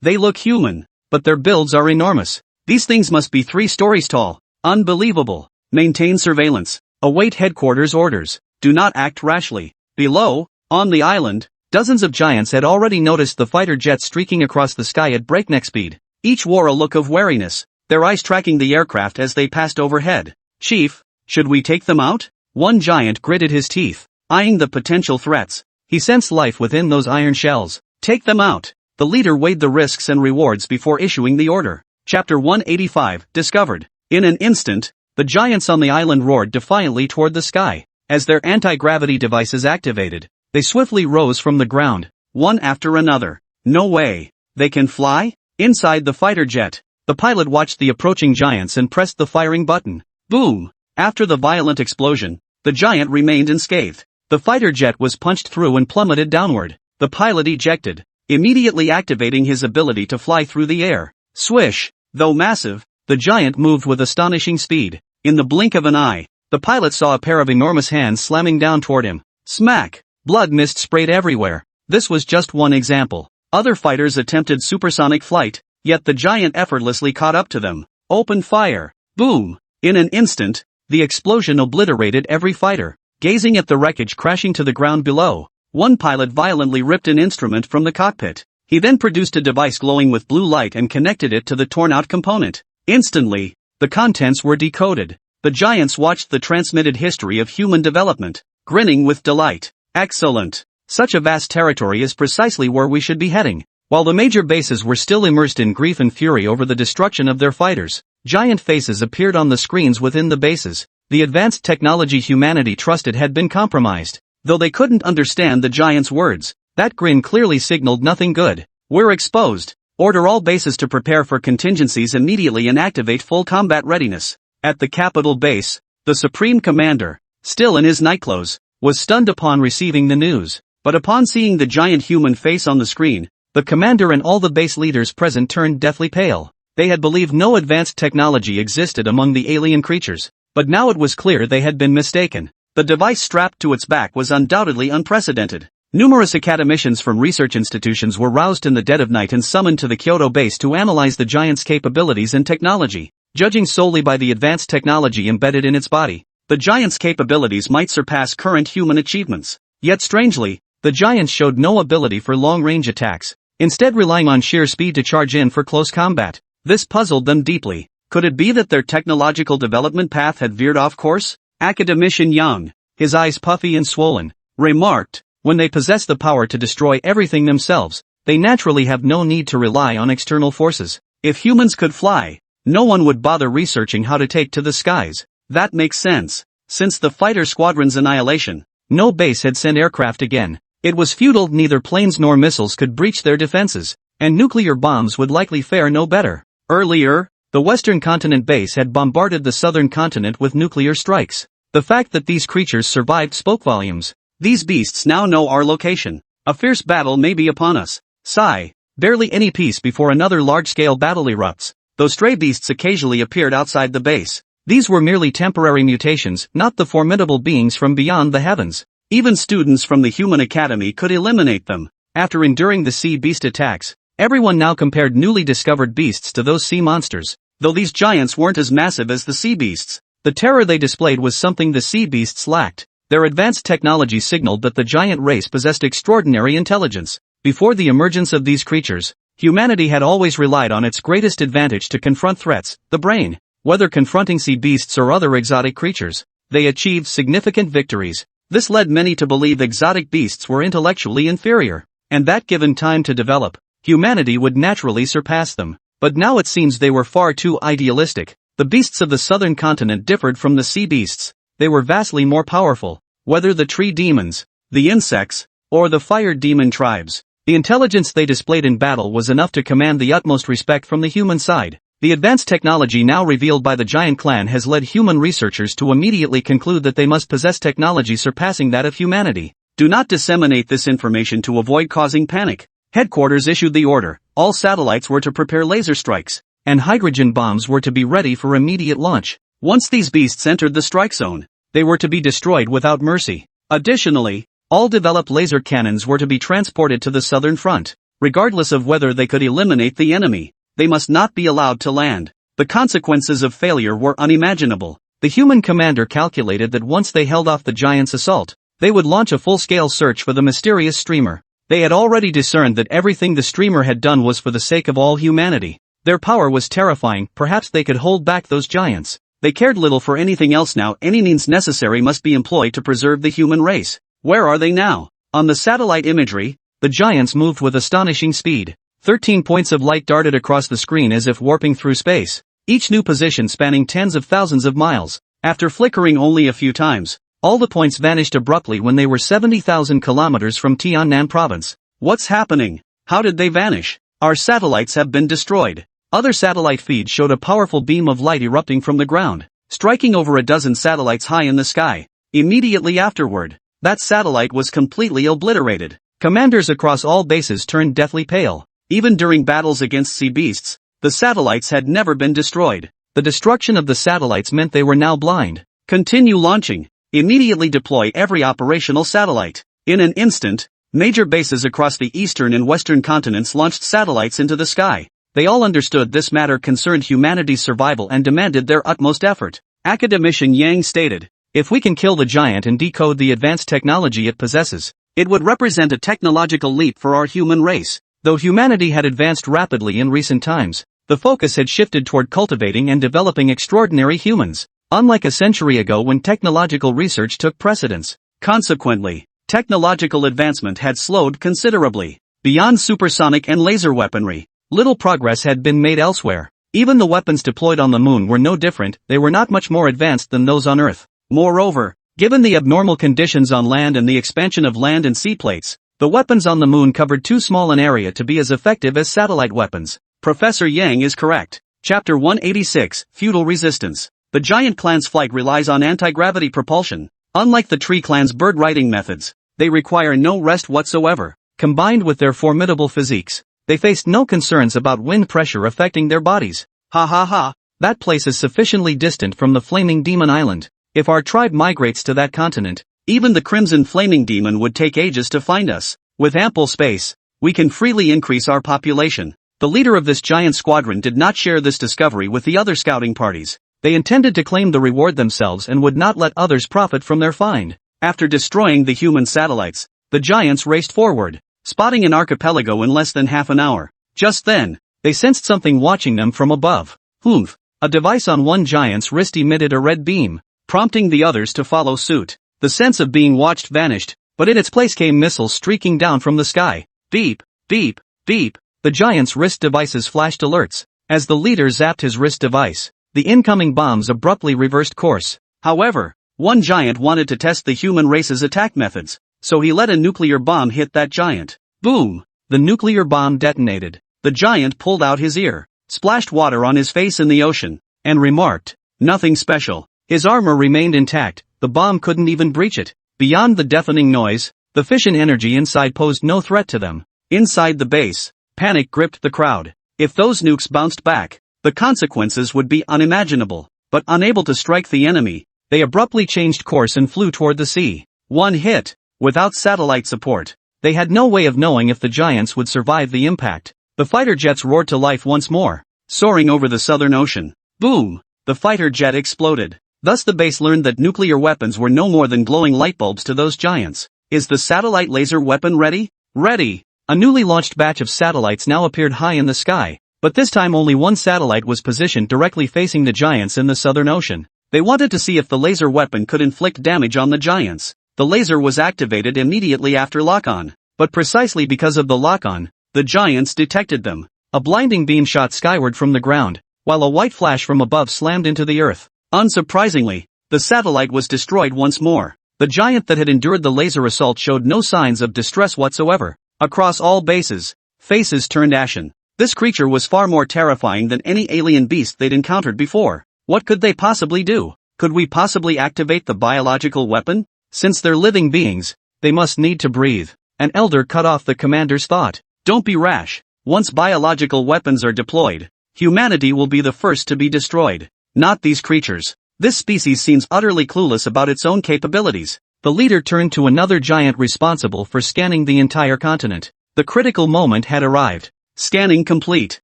They look human, but their builds are enormous. These things must be 3 stories tall. Unbelievable. Maintain surveillance. Await headquarters orders. Do not act rashly. Below, on the island, dozens of giants had already noticed the fighter jets streaking across the sky at breakneck speed. Each wore a look of wariness, their eyes tracking the aircraft as they passed overhead. Chief, should we take them out? One giant gritted his teeth, eyeing the potential threats. He sensed life within those iron shells. Take them out. The leader weighed the risks and rewards before issuing the order. Chapter 185, Discovered. In an instant, the giants on the island roared defiantly toward the sky. As their anti-gravity devices activated, they swiftly rose from the ground, one after another. No way. They can fly? Inside the fighter jet, the pilot watched the approaching giants and pressed the firing button. Boom! After the violent explosion, the giant remained unscathed. The fighter jet was punched through and plummeted downward. The pilot ejected, immediately activating his ability to fly through the air. Swish! Though massive, the giant moved with astonishing speed. In the blink of an eye, the pilot saw a pair of enormous hands slamming down toward him. Smack! Blood mist sprayed everywhere. This was just one example. Other fighters attempted supersonic flight, yet the giant effortlessly caught up to them. Open fire! Boom! In an instant, the explosion obliterated every fighter. Gazing at the wreckage crashing to the ground below, one pilot violently ripped an instrument from the cockpit. He then produced a device glowing with blue light and connected it to the torn-out component. Instantly, the contents were decoded. The giants watched the transmitted history of human development, grinning with delight. Excellent! Such a vast territory is precisely where we should be heading. While the major bases were still immersed in grief and fury over the destruction of their fighters, giant faces appeared on the screens within the bases. The advanced technology humanity trusted had been compromised. Though they couldn't understand the giants' words, that grin clearly signaled nothing good. We're exposed. Order all bases to prepare for contingencies immediately and activate full combat readiness. At the capital base, the Supreme Commander, still in his nightclothes, was stunned upon receiving the news. But upon seeing the giant human face on the screen, the commander and all the base leaders present turned deathly pale. They had believed no advanced technology existed among the alien creatures, but now it was clear they had been mistaken. The device strapped to its back was undoubtedly unprecedented. Numerous academicians from research institutions were roused in the dead of night and summoned to the Kyoto base to analyze the giant's capabilities and technology. Judging solely by the advanced technology embedded in its body, the giant's capabilities might surpass current human achievements. Yet strangely, The giants showed no ability for long-range attacks, instead relying on sheer speed to charge in for close combat. This puzzled them deeply. Could it be that their technological development path had veered off course? Academician Yang, his eyes puffy and swollen, remarked, when they possess the power to destroy everything themselves, they naturally have no need to rely on external forces. If humans could fly, no one would bother researching how to take to the skies. That makes sense. Since the fighter squadron's annihilation, no base had sent aircraft again. It was futile, neither planes nor missiles could breach their defenses, and nuclear bombs would likely fare no better. Earlier, the western continent base had bombarded the southern continent with nuclear strikes. The fact that these creatures survived spoke volumes. These beasts now know our location. A fierce battle may be upon us. Sigh. Barely any peace before another large-scale battle erupts. Those stray beasts occasionally appeared outside the base. These were merely temporary mutations, not the formidable beings from beyond the heavens. Even students from the Human Academy could eliminate them. After enduring the sea beast attacks, everyone now compared newly discovered beasts to those sea monsters. Though these giants weren't as massive as the sea beasts, the terror they displayed was something the sea beasts lacked. Their advanced technology signaled that the giant race possessed extraordinary intelligence. Before the emergence of these creatures, humanity had always relied on its greatest advantage to confront threats, the brain. Whether confronting sea beasts or other exotic creatures, they achieved significant victories. This led many to believe exotic beasts were intellectually inferior, and that given time to develop, humanity would naturally surpass them. But now it seems they were far too idealistic. The beasts of the southern continent differed from the sea beasts. They were vastly more powerful. Whether the tree demons, the insects, or the fire demon tribes, the intelligence they displayed in battle was enough to command the utmost respect from the human side. The advanced technology now revealed by the giant clan has led human researchers to immediately conclude that they must possess technology surpassing that of humanity. Do not disseminate this information to avoid causing panic. Headquarters issued the order. All satellites were to prepare laser strikes, and hydrogen bombs were to be ready for immediate launch. Once these beasts entered the strike zone, they were to be destroyed without mercy. Additionally, all developed laser cannons were to be transported to the southern front. Regardless of whether they could eliminate the enemy, they must not be allowed to land. The consequences of failure were unimaginable. The human commander calculated that once they held off the giant's assault, they would launch a full-scale search for the mysterious streamer. They had already discerned that everything the streamer had done was for the sake of all humanity. Their power was terrifying. Perhaps they could hold back those giants. They cared little for anything else now. Any means necessary must be employed to preserve the human race. Where are they now? On the satellite imagery, the giants moved with astonishing speed. 13 points of light darted across the screen as if warping through space, each new position spanning tens of thousands of miles. After flickering only a few times, all the points vanished abruptly when they were 70,000 kilometers from Tiannan province. What's happening? How did they vanish? Our satellites have been destroyed. Other satellite feeds showed a powerful beam of light erupting from the ground, striking over a dozen satellites high in the sky. Immediately afterward, that satellite was completely obliterated. Commanders across all bases turned deathly pale. Even during battles against sea beasts, the satellites had never been destroyed. The destruction of the satellites meant they were now blind. Continue launching. Immediately deploy every operational satellite. In an instant, major bases across the eastern and western continents launched satellites into the sky. They all understood this matter concerned humanity's survival and demanded their utmost effort. Academician Yang stated, "If we can kill the giant and decode the advanced technology it possesses, it would represent a technological leap for our human race." Though humanity had advanced rapidly in recent times, the focus had shifted toward cultivating and developing extraordinary humans, unlike a century ago when technological research took precedence. Consequently, technological advancement had slowed considerably. Beyond supersonic and laser weaponry, little progress had been made elsewhere. Even the weapons deployed on the moon were no different. They were not much more advanced than those on Earth. Moreover, given the abnormal conditions on land and the expansion of land and sea plates, the weapons on the moon covered too small an area to be as effective as satellite weapons. Professor Yang is correct. Chapter 186, Feudal Resistance. The giant clan's flight relies on anti-gravity propulsion. Unlike the tree clan's bird-riding methods, they require no rest whatsoever. Combined with their formidable physiques, they faced no concerns about wind pressure affecting their bodies. Ha ha ha, that place is sufficiently distant from the Flaming Demon Island. If our tribe migrates to that continent, even the Crimson Flaming Demon would take ages to find us. With ample space, we can freely increase our population. The leader of this giant squadron did not share this discovery with the other scouting parties. They intended to claim the reward themselves and would not let others profit from their find. After destroying the human satellites, The giants raced forward, spotting an archipelago in less than half an hour. Just then, they sensed something watching them from above. Humph! A device on one giant's wrist emitted a red beam, prompting the others to follow suit. The sense of being watched vanished, but in its place came missiles streaking down from the sky. Beep, beep, beep. The giant's wrist devices flashed alerts. As the leader zapped his wrist device, the incoming bombs abruptly reversed course. However, one giant wanted to test the human race's attack methods, so he let a nuclear bomb hit that giant. Boom! The nuclear bomb detonated. The giant pulled out his ear, splashed water on his face in the ocean, and remarked, "Nothing special." His armor remained intact, the bomb couldn't even breach it. Beyond the deafening noise, the fission energy inside posed no threat to them. Inside the base, panic gripped the crowd. If those nukes bounced back, the consequences would be unimaginable. But unable to strike the enemy, they abruptly changed course and flew toward the sea. One hit, without satellite support. They had no way of knowing if the giants would survive the impact. The fighter jets roared to life once more, soaring over the southern ocean. Boom! The fighter jet exploded. Thus the base learned that nuclear weapons were no more than glowing light bulbs to those giants. Is the satellite laser weapon ready? Ready! A newly launched batch of satellites now appeared high in the sky, but this time only one satellite was positioned directly facing the giants in the southern ocean. They wanted to see if the laser weapon could inflict damage on the giants. The laser was activated immediately after lock-on, but precisely because of the lock-on, the giants detected them. A blinding beam shot skyward from the ground, while a white flash from above slammed into the earth. Unsurprisingly, the satellite was destroyed once more. The giant that had endured the laser assault showed no signs of distress whatsoever. Across all bases, faces turned ashen. This creature was far more terrifying than any alien beast they'd encountered before. What could they possibly do? Could we possibly activate the biological weapon? Since they're living beings, they must need to breathe. An elder cut off the commander's thought. Don't be rash. Once biological weapons are deployed, humanity will be the first to be destroyed. Not these creatures. This species seems utterly clueless about its own capabilities. The leader turned to another giant responsible for scanning the entire continent. The critical moment had arrived. Scanning complete.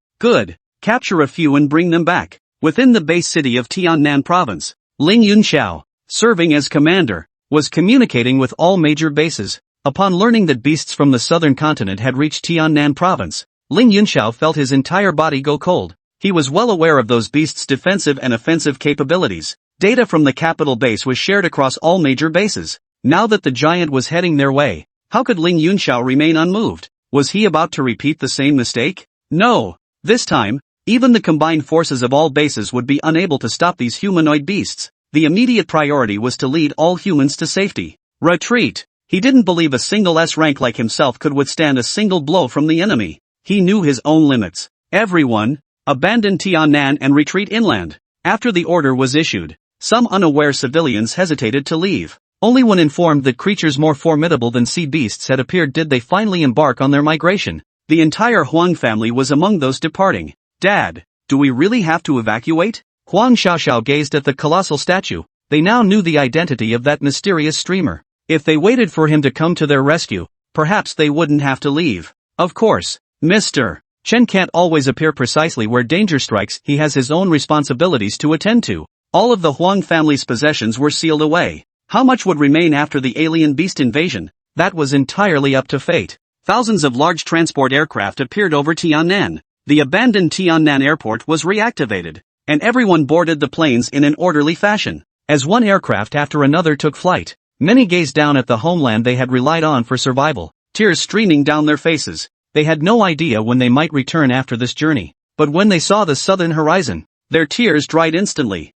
Good. Capture a few and bring them back. Within the base city of Tiannan province, Ling Yunxiao, serving as commander, was communicating with all major bases. Upon learning that beasts from the southern continent had reached Tiannan province, Ling Yunxiao felt his entire body go cold. He was well aware of those beasts' defensive and offensive capabilities. Data from the capital base was shared across all major bases. Now that the giant was heading their way, how could Ling Yunxiao remain unmoved? Was he about to repeat the same mistake? No. This time, even the combined forces of all bases would be unable to stop these humanoid beasts. The immediate priority was to lead all humans to safety. Retreat. He didn't believe a single S-rank like himself could withstand a single blow from the enemy. He knew his own limits. Everyone, abandon Tiannan and retreat inland. After the order was issued, some unaware civilians hesitated to leave. Only when informed that creatures more formidable than sea beasts had appeared did they finally embark on their migration. The entire Huang family was among those departing. Dad, do we really have to evacuate? Huang Xiaoxiao gazed at the colossal statue. They now knew the identity of that mysterious streamer. If they waited for him to come to their rescue, perhaps they wouldn't have to leave. Of course, Mr. Chen can't always appear precisely where danger strikes. He has his own responsibilities to attend to. All of the Huang family's possessions were sealed away. How much would remain after the alien beast invasion? That was entirely up to fate. Thousands of large transport aircraft appeared over Tiannan. The abandoned Tiannan airport was reactivated, and everyone boarded the planes in an orderly fashion. As one aircraft after another took flight, many gazed down at the homeland they had relied on for survival, tears streaming down their faces. They had no idea when they might return after this journey, but when they saw the southern horizon, their tears dried instantly.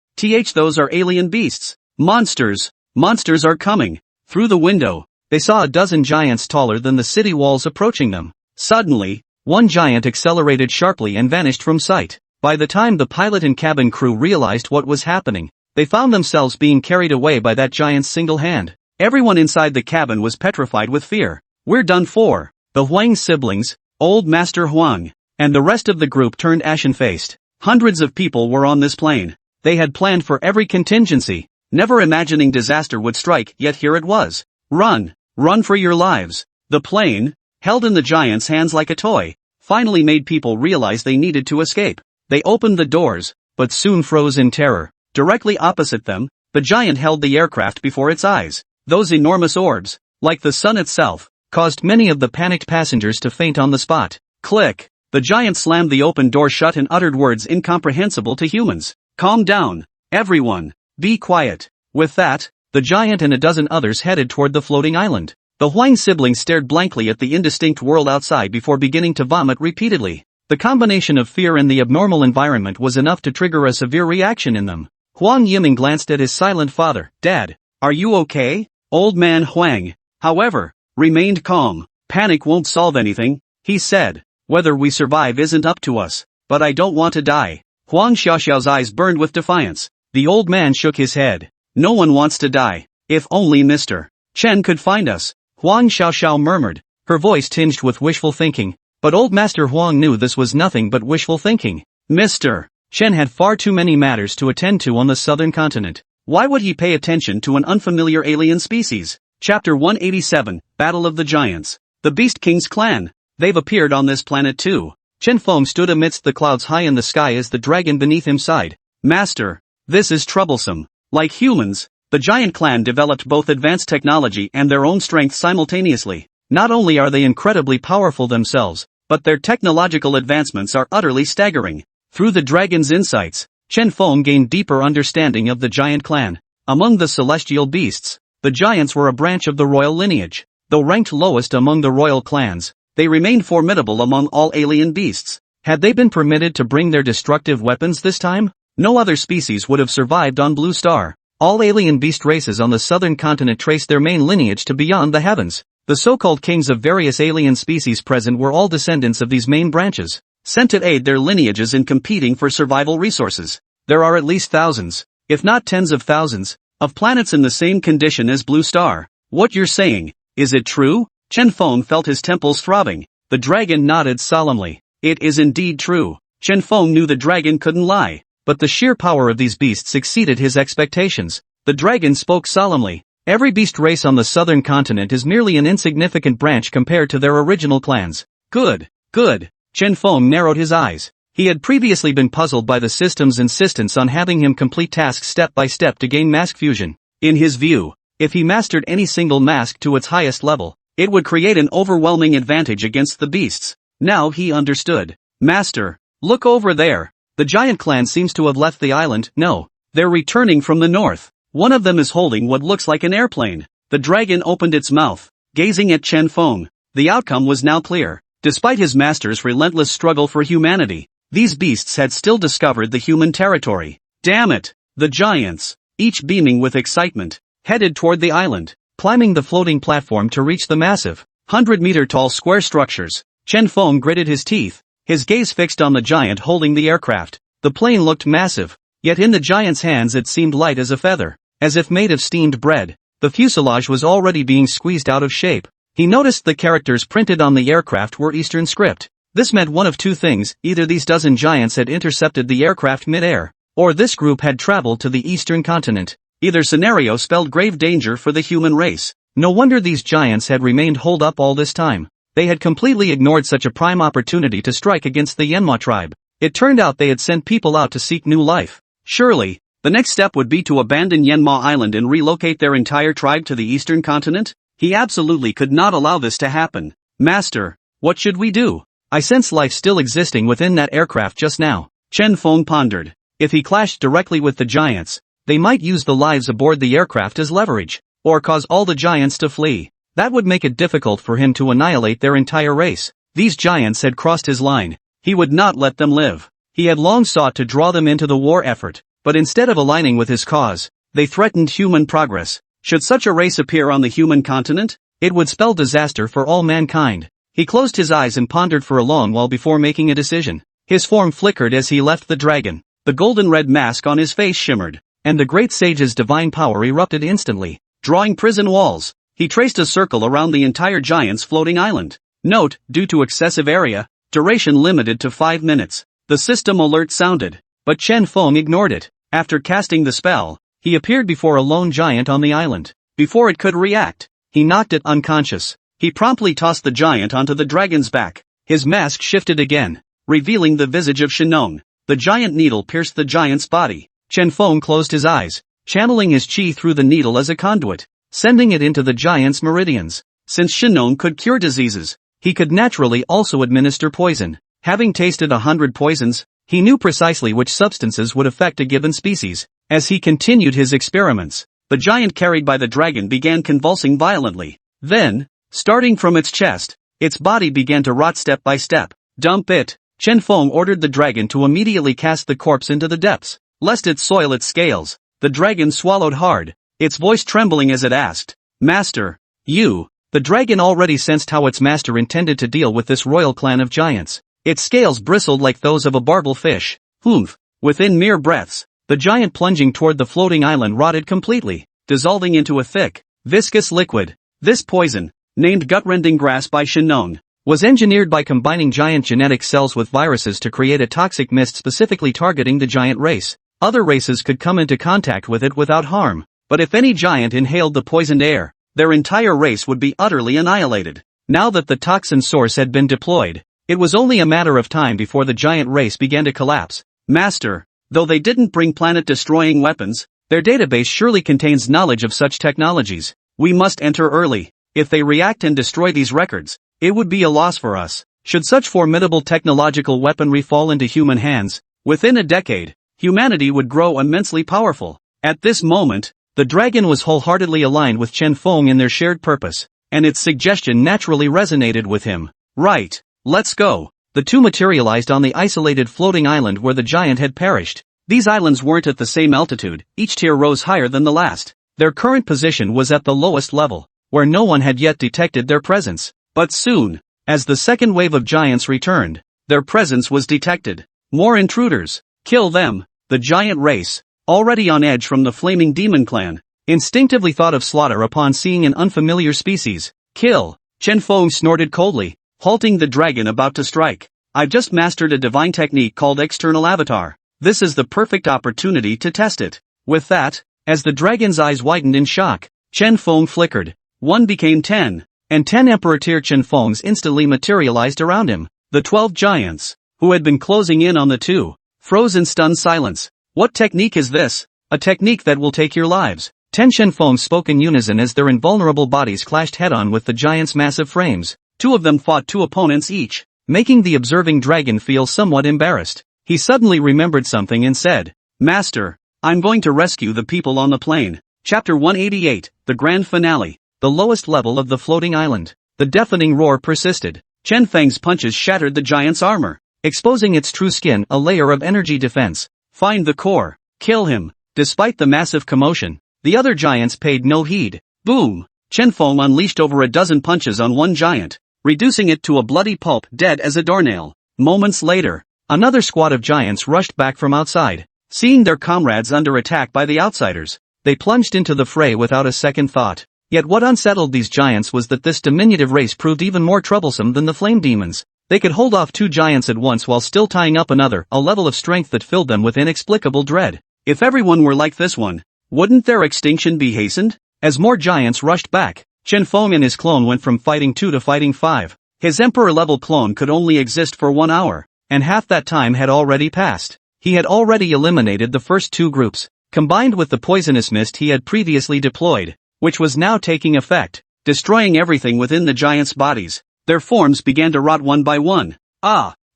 Those are alien beasts. Monsters. Monsters are coming. Through the window, they saw a dozen giants taller than the city walls approaching them. Suddenly, one giant accelerated sharply and vanished from sight. By the time the pilot and cabin crew realized what was happening, they found themselves being carried away by that giant's single hand. Everyone inside the cabin was petrified with fear. We're done for. The Huang siblings, Old Master Huang, and the rest of the group turned ashen-faced. Hundreds of people were on this plane. They had planned for every contingency, never imagining disaster would strike, yet here it was. Run! Run for your lives! The plane, held in the giant's hands like a toy, finally made people realize they needed to escape. They opened the doors, but soon froze in terror. Directly opposite them, the giant held the aircraft before its eyes. Those enormous orbs, like the sun itself, caused many of the panicked passengers to faint on the spot. Click. The giant slammed the open door shut and uttered words incomprehensible to humans. Calm down, everyone. Be quiet. With that, the giant and a dozen others headed toward the floating island. The Huang siblings stared blankly at the indistinct world outside before beginning to vomit repeatedly. The combination of fear and the abnormal environment was enough to trigger a severe reaction in them. Huang Yiming glanced at his silent father. Dad, are you okay? Old man Huang, however, remained calm. Panic won't solve anything, he said. Whether we survive isn't up to us, but I don't want to die. Huang Xiaoxiao's eyes burned with defiance. The old man shook his head. No one wants to die. If only Mr. Chen could find us. Huang Xiaoxiao murmured, her voice tinged with wishful thinking. But old Master Huang knew this was nothing but wishful thinking. Mr. Chen had far too many matters to attend to on the southern continent. Why would he pay attention to an unfamiliar alien species? Chapter 187, Battle of the Giants. The Beast King's clan. They've appeared on this planet too. Chen Feng stood amidst the clouds high in the sky as the dragon beneath him sighed. Master, this is troublesome. Like humans, the giant clan developed both advanced technology and their own strength simultaneously. Not only are they incredibly powerful themselves, but their technological advancements are utterly staggering. Through the dragon's insights, Chen Feng gained deeper understanding of the giant clan. Among the celestial beasts, the giants were a branch of the royal lineage. Though ranked lowest among the royal clans, they remained formidable among all alien beasts. Had they been permitted to bring their destructive weapons this time, no other species would have survived on Blue Star. All alien beast races on the southern continent traced their main lineage to beyond the heavens. The so-called kings of various alien species present were all descendants of these main branches, sent to aid their lineages in competing for survival resources. There are at least thousands, if not tens of thousands, of planets in the same condition as Blue Star. What you're saying, is it true? Chen Feng felt his temples throbbing. The dragon nodded solemnly. It is indeed true. Chen Feng knew the dragon couldn't lie, but the sheer power of these beasts exceeded his expectations. The dragon spoke solemnly. Every beast race on the southern continent is merely an insignificant branch compared to their original clans. Good, good. Chen Feng narrowed his eyes. He had previously been puzzled by the system's insistence on having him complete tasks step by step to gain mask fusion. In his view, if he mastered any single mask to its highest level, it would create an overwhelming advantage against the beasts. Now he understood. Master, look over there. The giant clan seems to have left the island. No, they're returning from the north. One of them is holding what looks like an airplane. The dragon opened its mouth, gazing at Chen Feng. The outcome was now clear. Despite his master's relentless struggle for humanity, these beasts had still discovered the human territory. Damn it! The giants, each beaming with excitement, headed toward the island, climbing the floating platform to reach the massive, 100-meter-tall square structures. Chen Feng gritted his teeth, his gaze fixed on the giant holding the aircraft. The plane looked massive, yet in the giant's hands it seemed light as a feather, as if made of steamed bread. The fuselage was already being squeezed out of shape. He noticed the characters printed on the aircraft were Eastern script. This meant one of two things: either these dozen giants had intercepted the aircraft mid-air, or this group had traveled to the eastern continent. Either scenario spelled grave danger for the human race. No wonder these giants had remained holed up all this time. They had completely ignored such a prime opportunity to strike against the Yanma tribe. It turned out they had sent people out to seek new life. Surely, the next step would be to abandon Yanma Island and relocate their entire tribe to the eastern continent? He absolutely could not allow this to happen. Master, what should we do? I sense life still existing within that aircraft just now. Chen Feng pondered. If he clashed directly with the giants, they might use the lives aboard the aircraft as leverage, or cause all the giants to flee. That would make it difficult for him to annihilate their entire race. These giants had crossed his line. He would not let them live. He had long sought to draw them into the war effort, but instead of aligning with his cause, they threatened human progress. Should such a race appear on the human continent, it would spell disaster for all mankind. He closed his eyes and pondered for a long while before making a decision. His form flickered as he left the dragon. The golden-red mask on his face shimmered, and the great sage's divine power erupted instantly. Drawing prison walls, he traced a circle around the entire giant's floating island. Note, due to excessive area, duration limited to 5 minutes. The system alert sounded, but Chen Feng ignored it. After casting the spell, he appeared before a lone giant on the island. Before it could react, he knocked it unconscious. He promptly tossed the giant onto the dragon's back. His mask shifted again, revealing the visage of Shenong. The giant needle pierced the giant's body. Chen Feng closed his eyes, channeling his qi through the needle as a conduit, sending it into the giant's meridians. since Shen could cure diseases, he could naturally also administer poison. Having tasted 100 poisons, he knew precisely which substances would affect a given species. As he continued his experiments, the giant carried by the dragon began convulsing violently. Then, starting from its chest, its body began to rot step by step. Dump it! Chen Feng ordered the dragon to immediately cast the corpse into the depths, lest it soil its scales. The dragon swallowed hard, its voice trembling as it asked, "Master, you..." The dragon already sensed how its master intended to deal with this royal clan of giants. Its scales bristled like those of a barbel fish. Humph! Within mere breaths, the giant plunging toward the floating island rotted completely, dissolving into a thick, viscous liquid. This poison, named gut-rending grass by Shen, was engineered by combining giant genetic cells with viruses to create a toxic mist specifically targeting the giant race. Other races could come into contact with it without harm, but if any giant inhaled the poisoned air, their entire race would be utterly annihilated. Now that the toxin source had been deployed, it was only a matter of time before the giant race began to collapse. Master, though they didn't bring planet-destroying weapons, their database surely contains knowledge of such technologies. We must enter early. If they react and destroy these records, it would be a loss for us. Should such formidable technological weaponry fall into human hands, within a decade, humanity would grow immensely powerful. At this moment, the dragon was wholeheartedly aligned with Chen Feng in their shared purpose, and its suggestion naturally resonated with him. Right, let's go. The two materialized on the isolated floating island where the giant had perished. These islands weren't at the same altitude, each tier rose higher than the last. Their current position was at the lowest level, where no one had yet detected their presence. But soon, as the second wave of giants returned, their presence was detected. More intruders. Kill them. The giant race, already on edge from the flaming demon clan, instinctively thought of slaughter upon seeing an unfamiliar species. Kill! Chen Feng snorted coldly, halting the dragon about to strike. I've just mastered a divine technique called external avatar. This is the perfect opportunity to test it. With that, as the dragon's eyes widened in shock, Chen Feng flickered. 1 became 10, and 10 Emperor tier Chen Fengs instantly materialized around him. The 12 giants, who had been closing in on the two, froze in stunned silence. What technique is this? A technique that will take your lives. 10 Chen Fengs spoke in unison as their invulnerable bodies clashed head-on with the giants' massive frames. Two of them fought two opponents each, making the observing dragon feel somewhat embarrassed. He suddenly remembered something and said, "Master, I'm going to rescue the people on the plane." Chapter 188, the grand finale. The lowest level of the floating island. The deafening roar persisted. Chen Feng's punches shattered the giant's armor, exposing its true skin, a layer of energy defense. Find the core. Kill him. Despite the massive commotion, the other giants paid no heed. Boom! Chen Feng unleashed over a dozen punches on one giant, reducing it to a bloody pulp, dead as a doornail. Moments later, another squad of giants rushed back from outside. Seeing their comrades under attack by the outsiders, they plunged into the fray without a second thought. Yet what unsettled these giants was that this diminutive race proved even more troublesome than the flame demons. They could hold off two giants at once while still tying up another, a level of strength that filled them with inexplicable dread. If everyone were like this one, wouldn't their extinction be hastened? As more giants rushed back, Chen Feng and his clone went from fighting 2 to fighting 5. His emperor-level clone could only exist for 1 hour, and half that time had already passed. He had already eliminated the first two groups, combined with the poisonous mist he had previously deployed, which was now taking effect, destroying everything within the giants' bodies. Their forms began to rot one by one.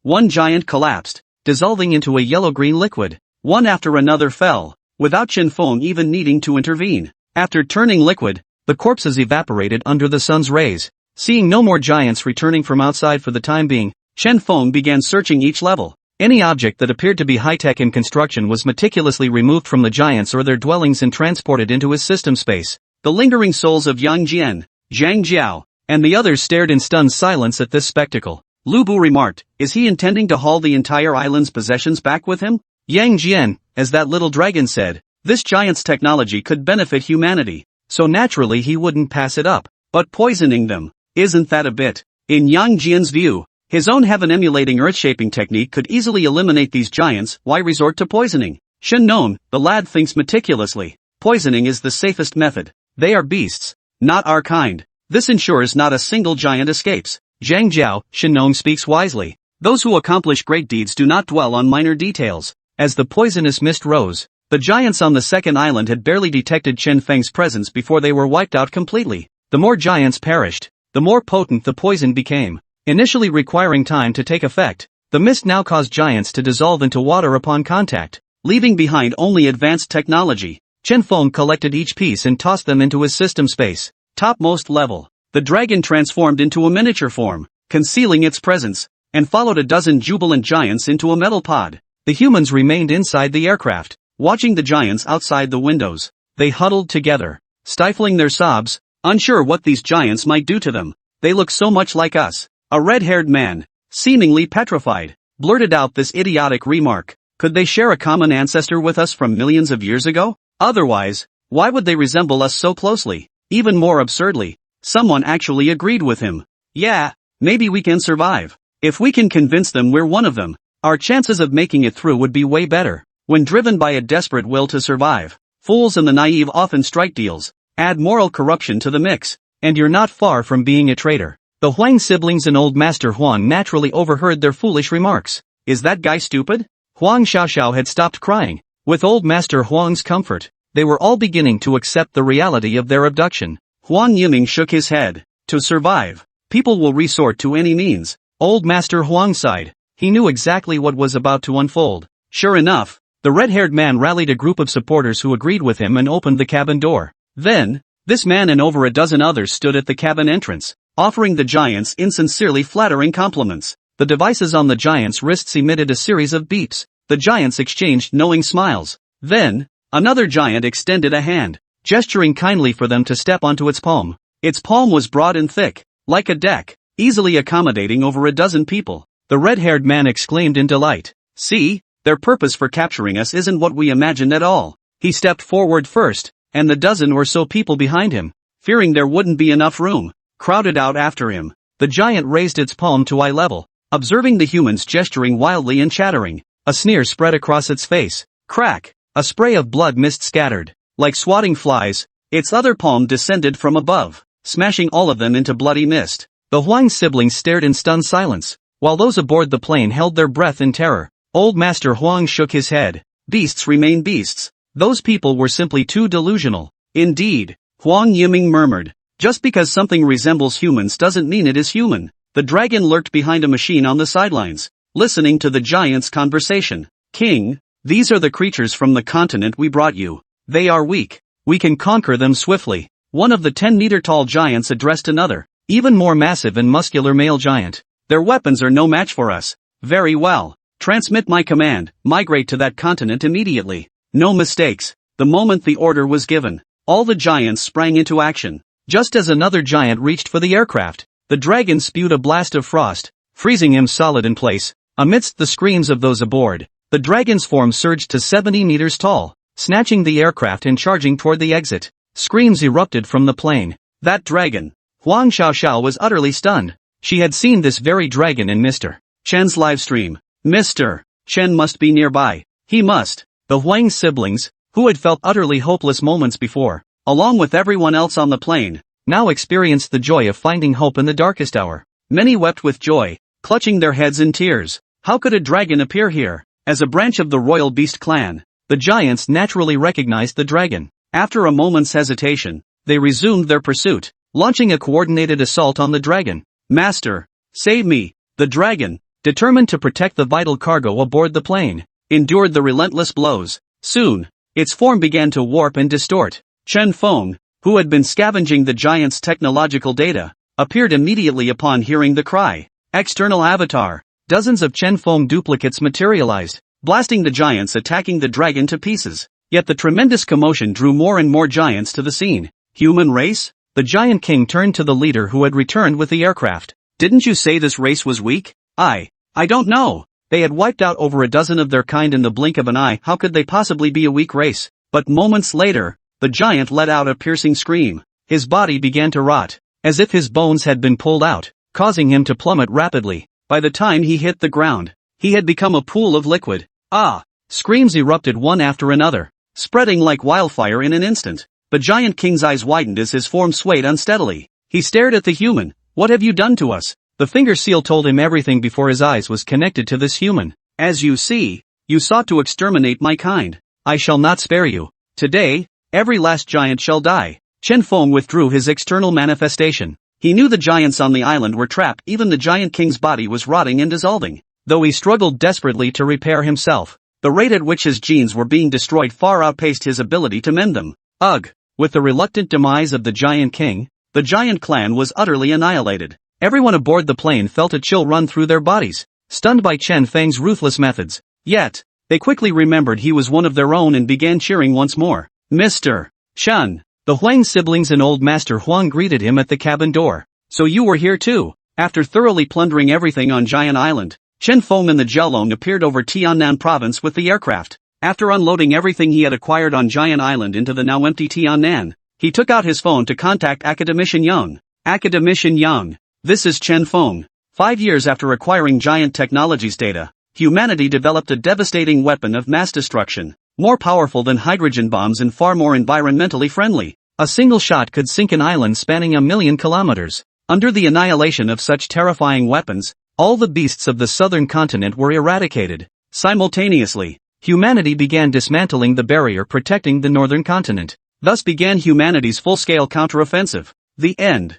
One giant collapsed, dissolving into a yellow-green liquid. One after another fell, without Chen Feng even needing to intervene. After turning liquid, the corpses evaporated under the sun's rays. Seeing no more giants returning from outside for the time being, Chen Feng began searching each level. Any object that appeared to be high-tech in construction was meticulously removed from the giants or their dwellings and transported into his system space. The lingering souls of Yang Jian, Zhang Jiao, and the others stared in stunned silence at this spectacle. Lu Bu remarked, "Is he intending to haul the entire island's possessions back with him?" Yang Jian, as that little dragon said, this giant's technology could benefit humanity, so naturally he wouldn't pass it up. But poisoning them, isn't that a bit? In Yang Jian's view, his own heaven-emulating earth-shaping technique could easily eliminate these giants. Why resort to poisoning? Shen Yang, the lad thinks meticulously. Poisoning is the safest method. They are beasts, not our kind. This ensures not a single giant escapes. Zhang Jiao, Shen Yang speaks wisely. Those who accomplish great deeds do not dwell on minor details. As the poisonous mist rose, the giants on the second island had barely detected Chen Feng's presence before they were wiped out completely. The more giants perished, the more potent the poison became. Initially requiring time to take effect, the mist now caused giants to dissolve into water upon contact, leaving behind only advanced technology. Chen Feng collected each piece and tossed them into his system space. Topmost level. The dragon transformed into a miniature form, concealing its presence, and followed a dozen jubilant giants into a metal pod. The humans remained inside the aircraft, watching the giants outside the windows. They huddled together, stifling their sobs, unsure what these giants might do to them. They look so much like us. A red-haired man, seemingly petrified, blurted out this idiotic remark. Could they share a common ancestor with us from millions of years ago? Otherwise, why would they resemble us so closely? Even more absurdly, someone actually agreed with him. Yeah, maybe we can survive. If we can convince them we're one of them, our chances of making it through would be way better. When driven by a desperate will to survive, fools and the naive often strike deals. Add moral corruption to the mix, and you're not far from being a traitor. The Huang siblings and Old Master Huang naturally overheard their foolish remarks. Is that guy stupid? Huang Xiaoxiao had stopped crying. With Old Master Huang's comfort, they were all beginning to accept the reality of their abduction. Huang Yiming shook his head. To survive, people will resort to any means. Old Master Huang sighed. He knew exactly what was about to unfold. Sure enough, the red-haired man rallied a group of supporters who agreed with him and opened the cabin door. Then, this man and over a dozen others stood at the cabin entrance, offering the giants insincerely flattering compliments. The devices on the giants' wrists emitted a series of beeps. The giants exchanged knowing smiles. Then, another giant extended a hand, gesturing kindly for them to step onto its palm. Its palm was broad and thick, like a deck, easily accommodating over a dozen people. The red-haired man exclaimed in delight. See, their purpose for capturing us isn't what we imagined at all. He stepped forward first, and the dozen or so people behind him, fearing there wouldn't be enough room, crowded out after him. The giant raised its palm to eye level, observing the humans gesturing wildly and chattering. A sneer spread across its face. Crack! A spray of blood mist scattered. Like swatting flies, its other palm descended from above, smashing all of them into bloody mist. The Huang siblings stared in stunned silence, while those aboard the plane held their breath in terror. Old Master Huang shook his head. Beasts remain beasts. Those people were simply too delusional. Indeed, Huang Yiming murmured. Just because something resembles humans doesn't mean it is human. The dragon lurked behind a machine on the sidelines, listening to the giants' conversation. King, these are the creatures from the continent we brought you. They are weak. We can conquer them swiftly. One of the 10-meter-tall giants addressed another, even more massive and muscular male giant. Their weapons are no match for us. Very well. Transmit my command. Migrate to that continent immediately. No mistakes. The moment the order was given, all the giants sprang into action. Just as another giant reached for the aircraft, the dragon spewed a blast of frost, freezing him solid in place. Amidst the screams of those aboard, the dragon's form surged to 70 meters tall, snatching the aircraft and charging toward the exit. Screams erupted from the plane. That dragon! Huang Xiaoxiao was utterly stunned. She had seen this very dragon in Mr. Chen's livestream. Mr. Chen must be nearby. He must. The Huang siblings, who had felt utterly hopeless moments before, along with everyone else on the plane, now experienced the joy of finding hope in the darkest hour. Many wept with joy, clutching their heads in tears. How could a dragon appear here? As a branch of the royal beast clan, the giants naturally recognized the dragon. After a moment's hesitation, they resumed their pursuit, launching a coordinated assault on the dragon. Master, save me! The dragon, determined to protect the vital cargo aboard the plane, endured the relentless blows. Soon, its form began to warp and distort. Chen Feng, who had been scavenging the giant's technological data, appeared immediately upon hearing the cry. External avatar. Dozens of Chen Feng duplicates materialized, blasting the giants, attacking the dragon to pieces. Yet the tremendous commotion drew more and more giants to the scene. Human race? The giant king turned to the leader who had returned with the aircraft. Didn't you say this race was weak? I don't know. They had wiped out over a dozen of their kind in the blink of an eye. How could they possibly be a weak race? But moments later, the giant let out a piercing scream. His body began to rot, as if his bones had been pulled out, causing him to plummet rapidly. By the time he hit the ground, he had become a pool of liquid. Ah! Screams erupted one after another, spreading like wildfire in an instant. The giant king's eyes widened as his form swayed unsteadily. He stared at the human. What have you done to us? The finger seal told him everything before his eyes was connected to this human. As you see, you sought to exterminate my kind. I shall not spare you. Today, every last giant shall die. Chen Feng withdrew his external manifestation. He knew the giants on the island were trapped, even the giant king's body was rotting and dissolving. Though he struggled desperately to repair himself, the rate at which his genes were being destroyed far outpaced his ability to mend them. Ugh! With the reluctant demise of the giant king, the giant clan was utterly annihilated. Everyone aboard the plane felt a chill run through their bodies, stunned by Chen Feng's ruthless methods. Yet, they quickly remembered he was one of their own and began cheering once more. Mr. Shen! The Huang siblings and old Master Huang greeted him at the cabin door. So you were here too? After thoroughly plundering everything on Giant Island, Chen Feng and the Jiaolong appeared over Tiannan province with the aircraft. After unloading everything he had acquired on Giant Island into the now empty Tiannan, he took out his phone to contact Academician Yang. Academician Yang, this is Chen Feng. 5 years after acquiring Giant Technologies data, humanity developed a devastating weapon of mass destruction, more powerful than hydrogen bombs and far more environmentally friendly. A single shot could sink an island spanning 1,000,000 kilometers. Under the annihilation of such terrifying weapons, all the beasts of the southern continent were eradicated. Simultaneously, humanity began dismantling the barrier protecting the northern continent. Thus began humanity's full-scale counteroffensive. The end.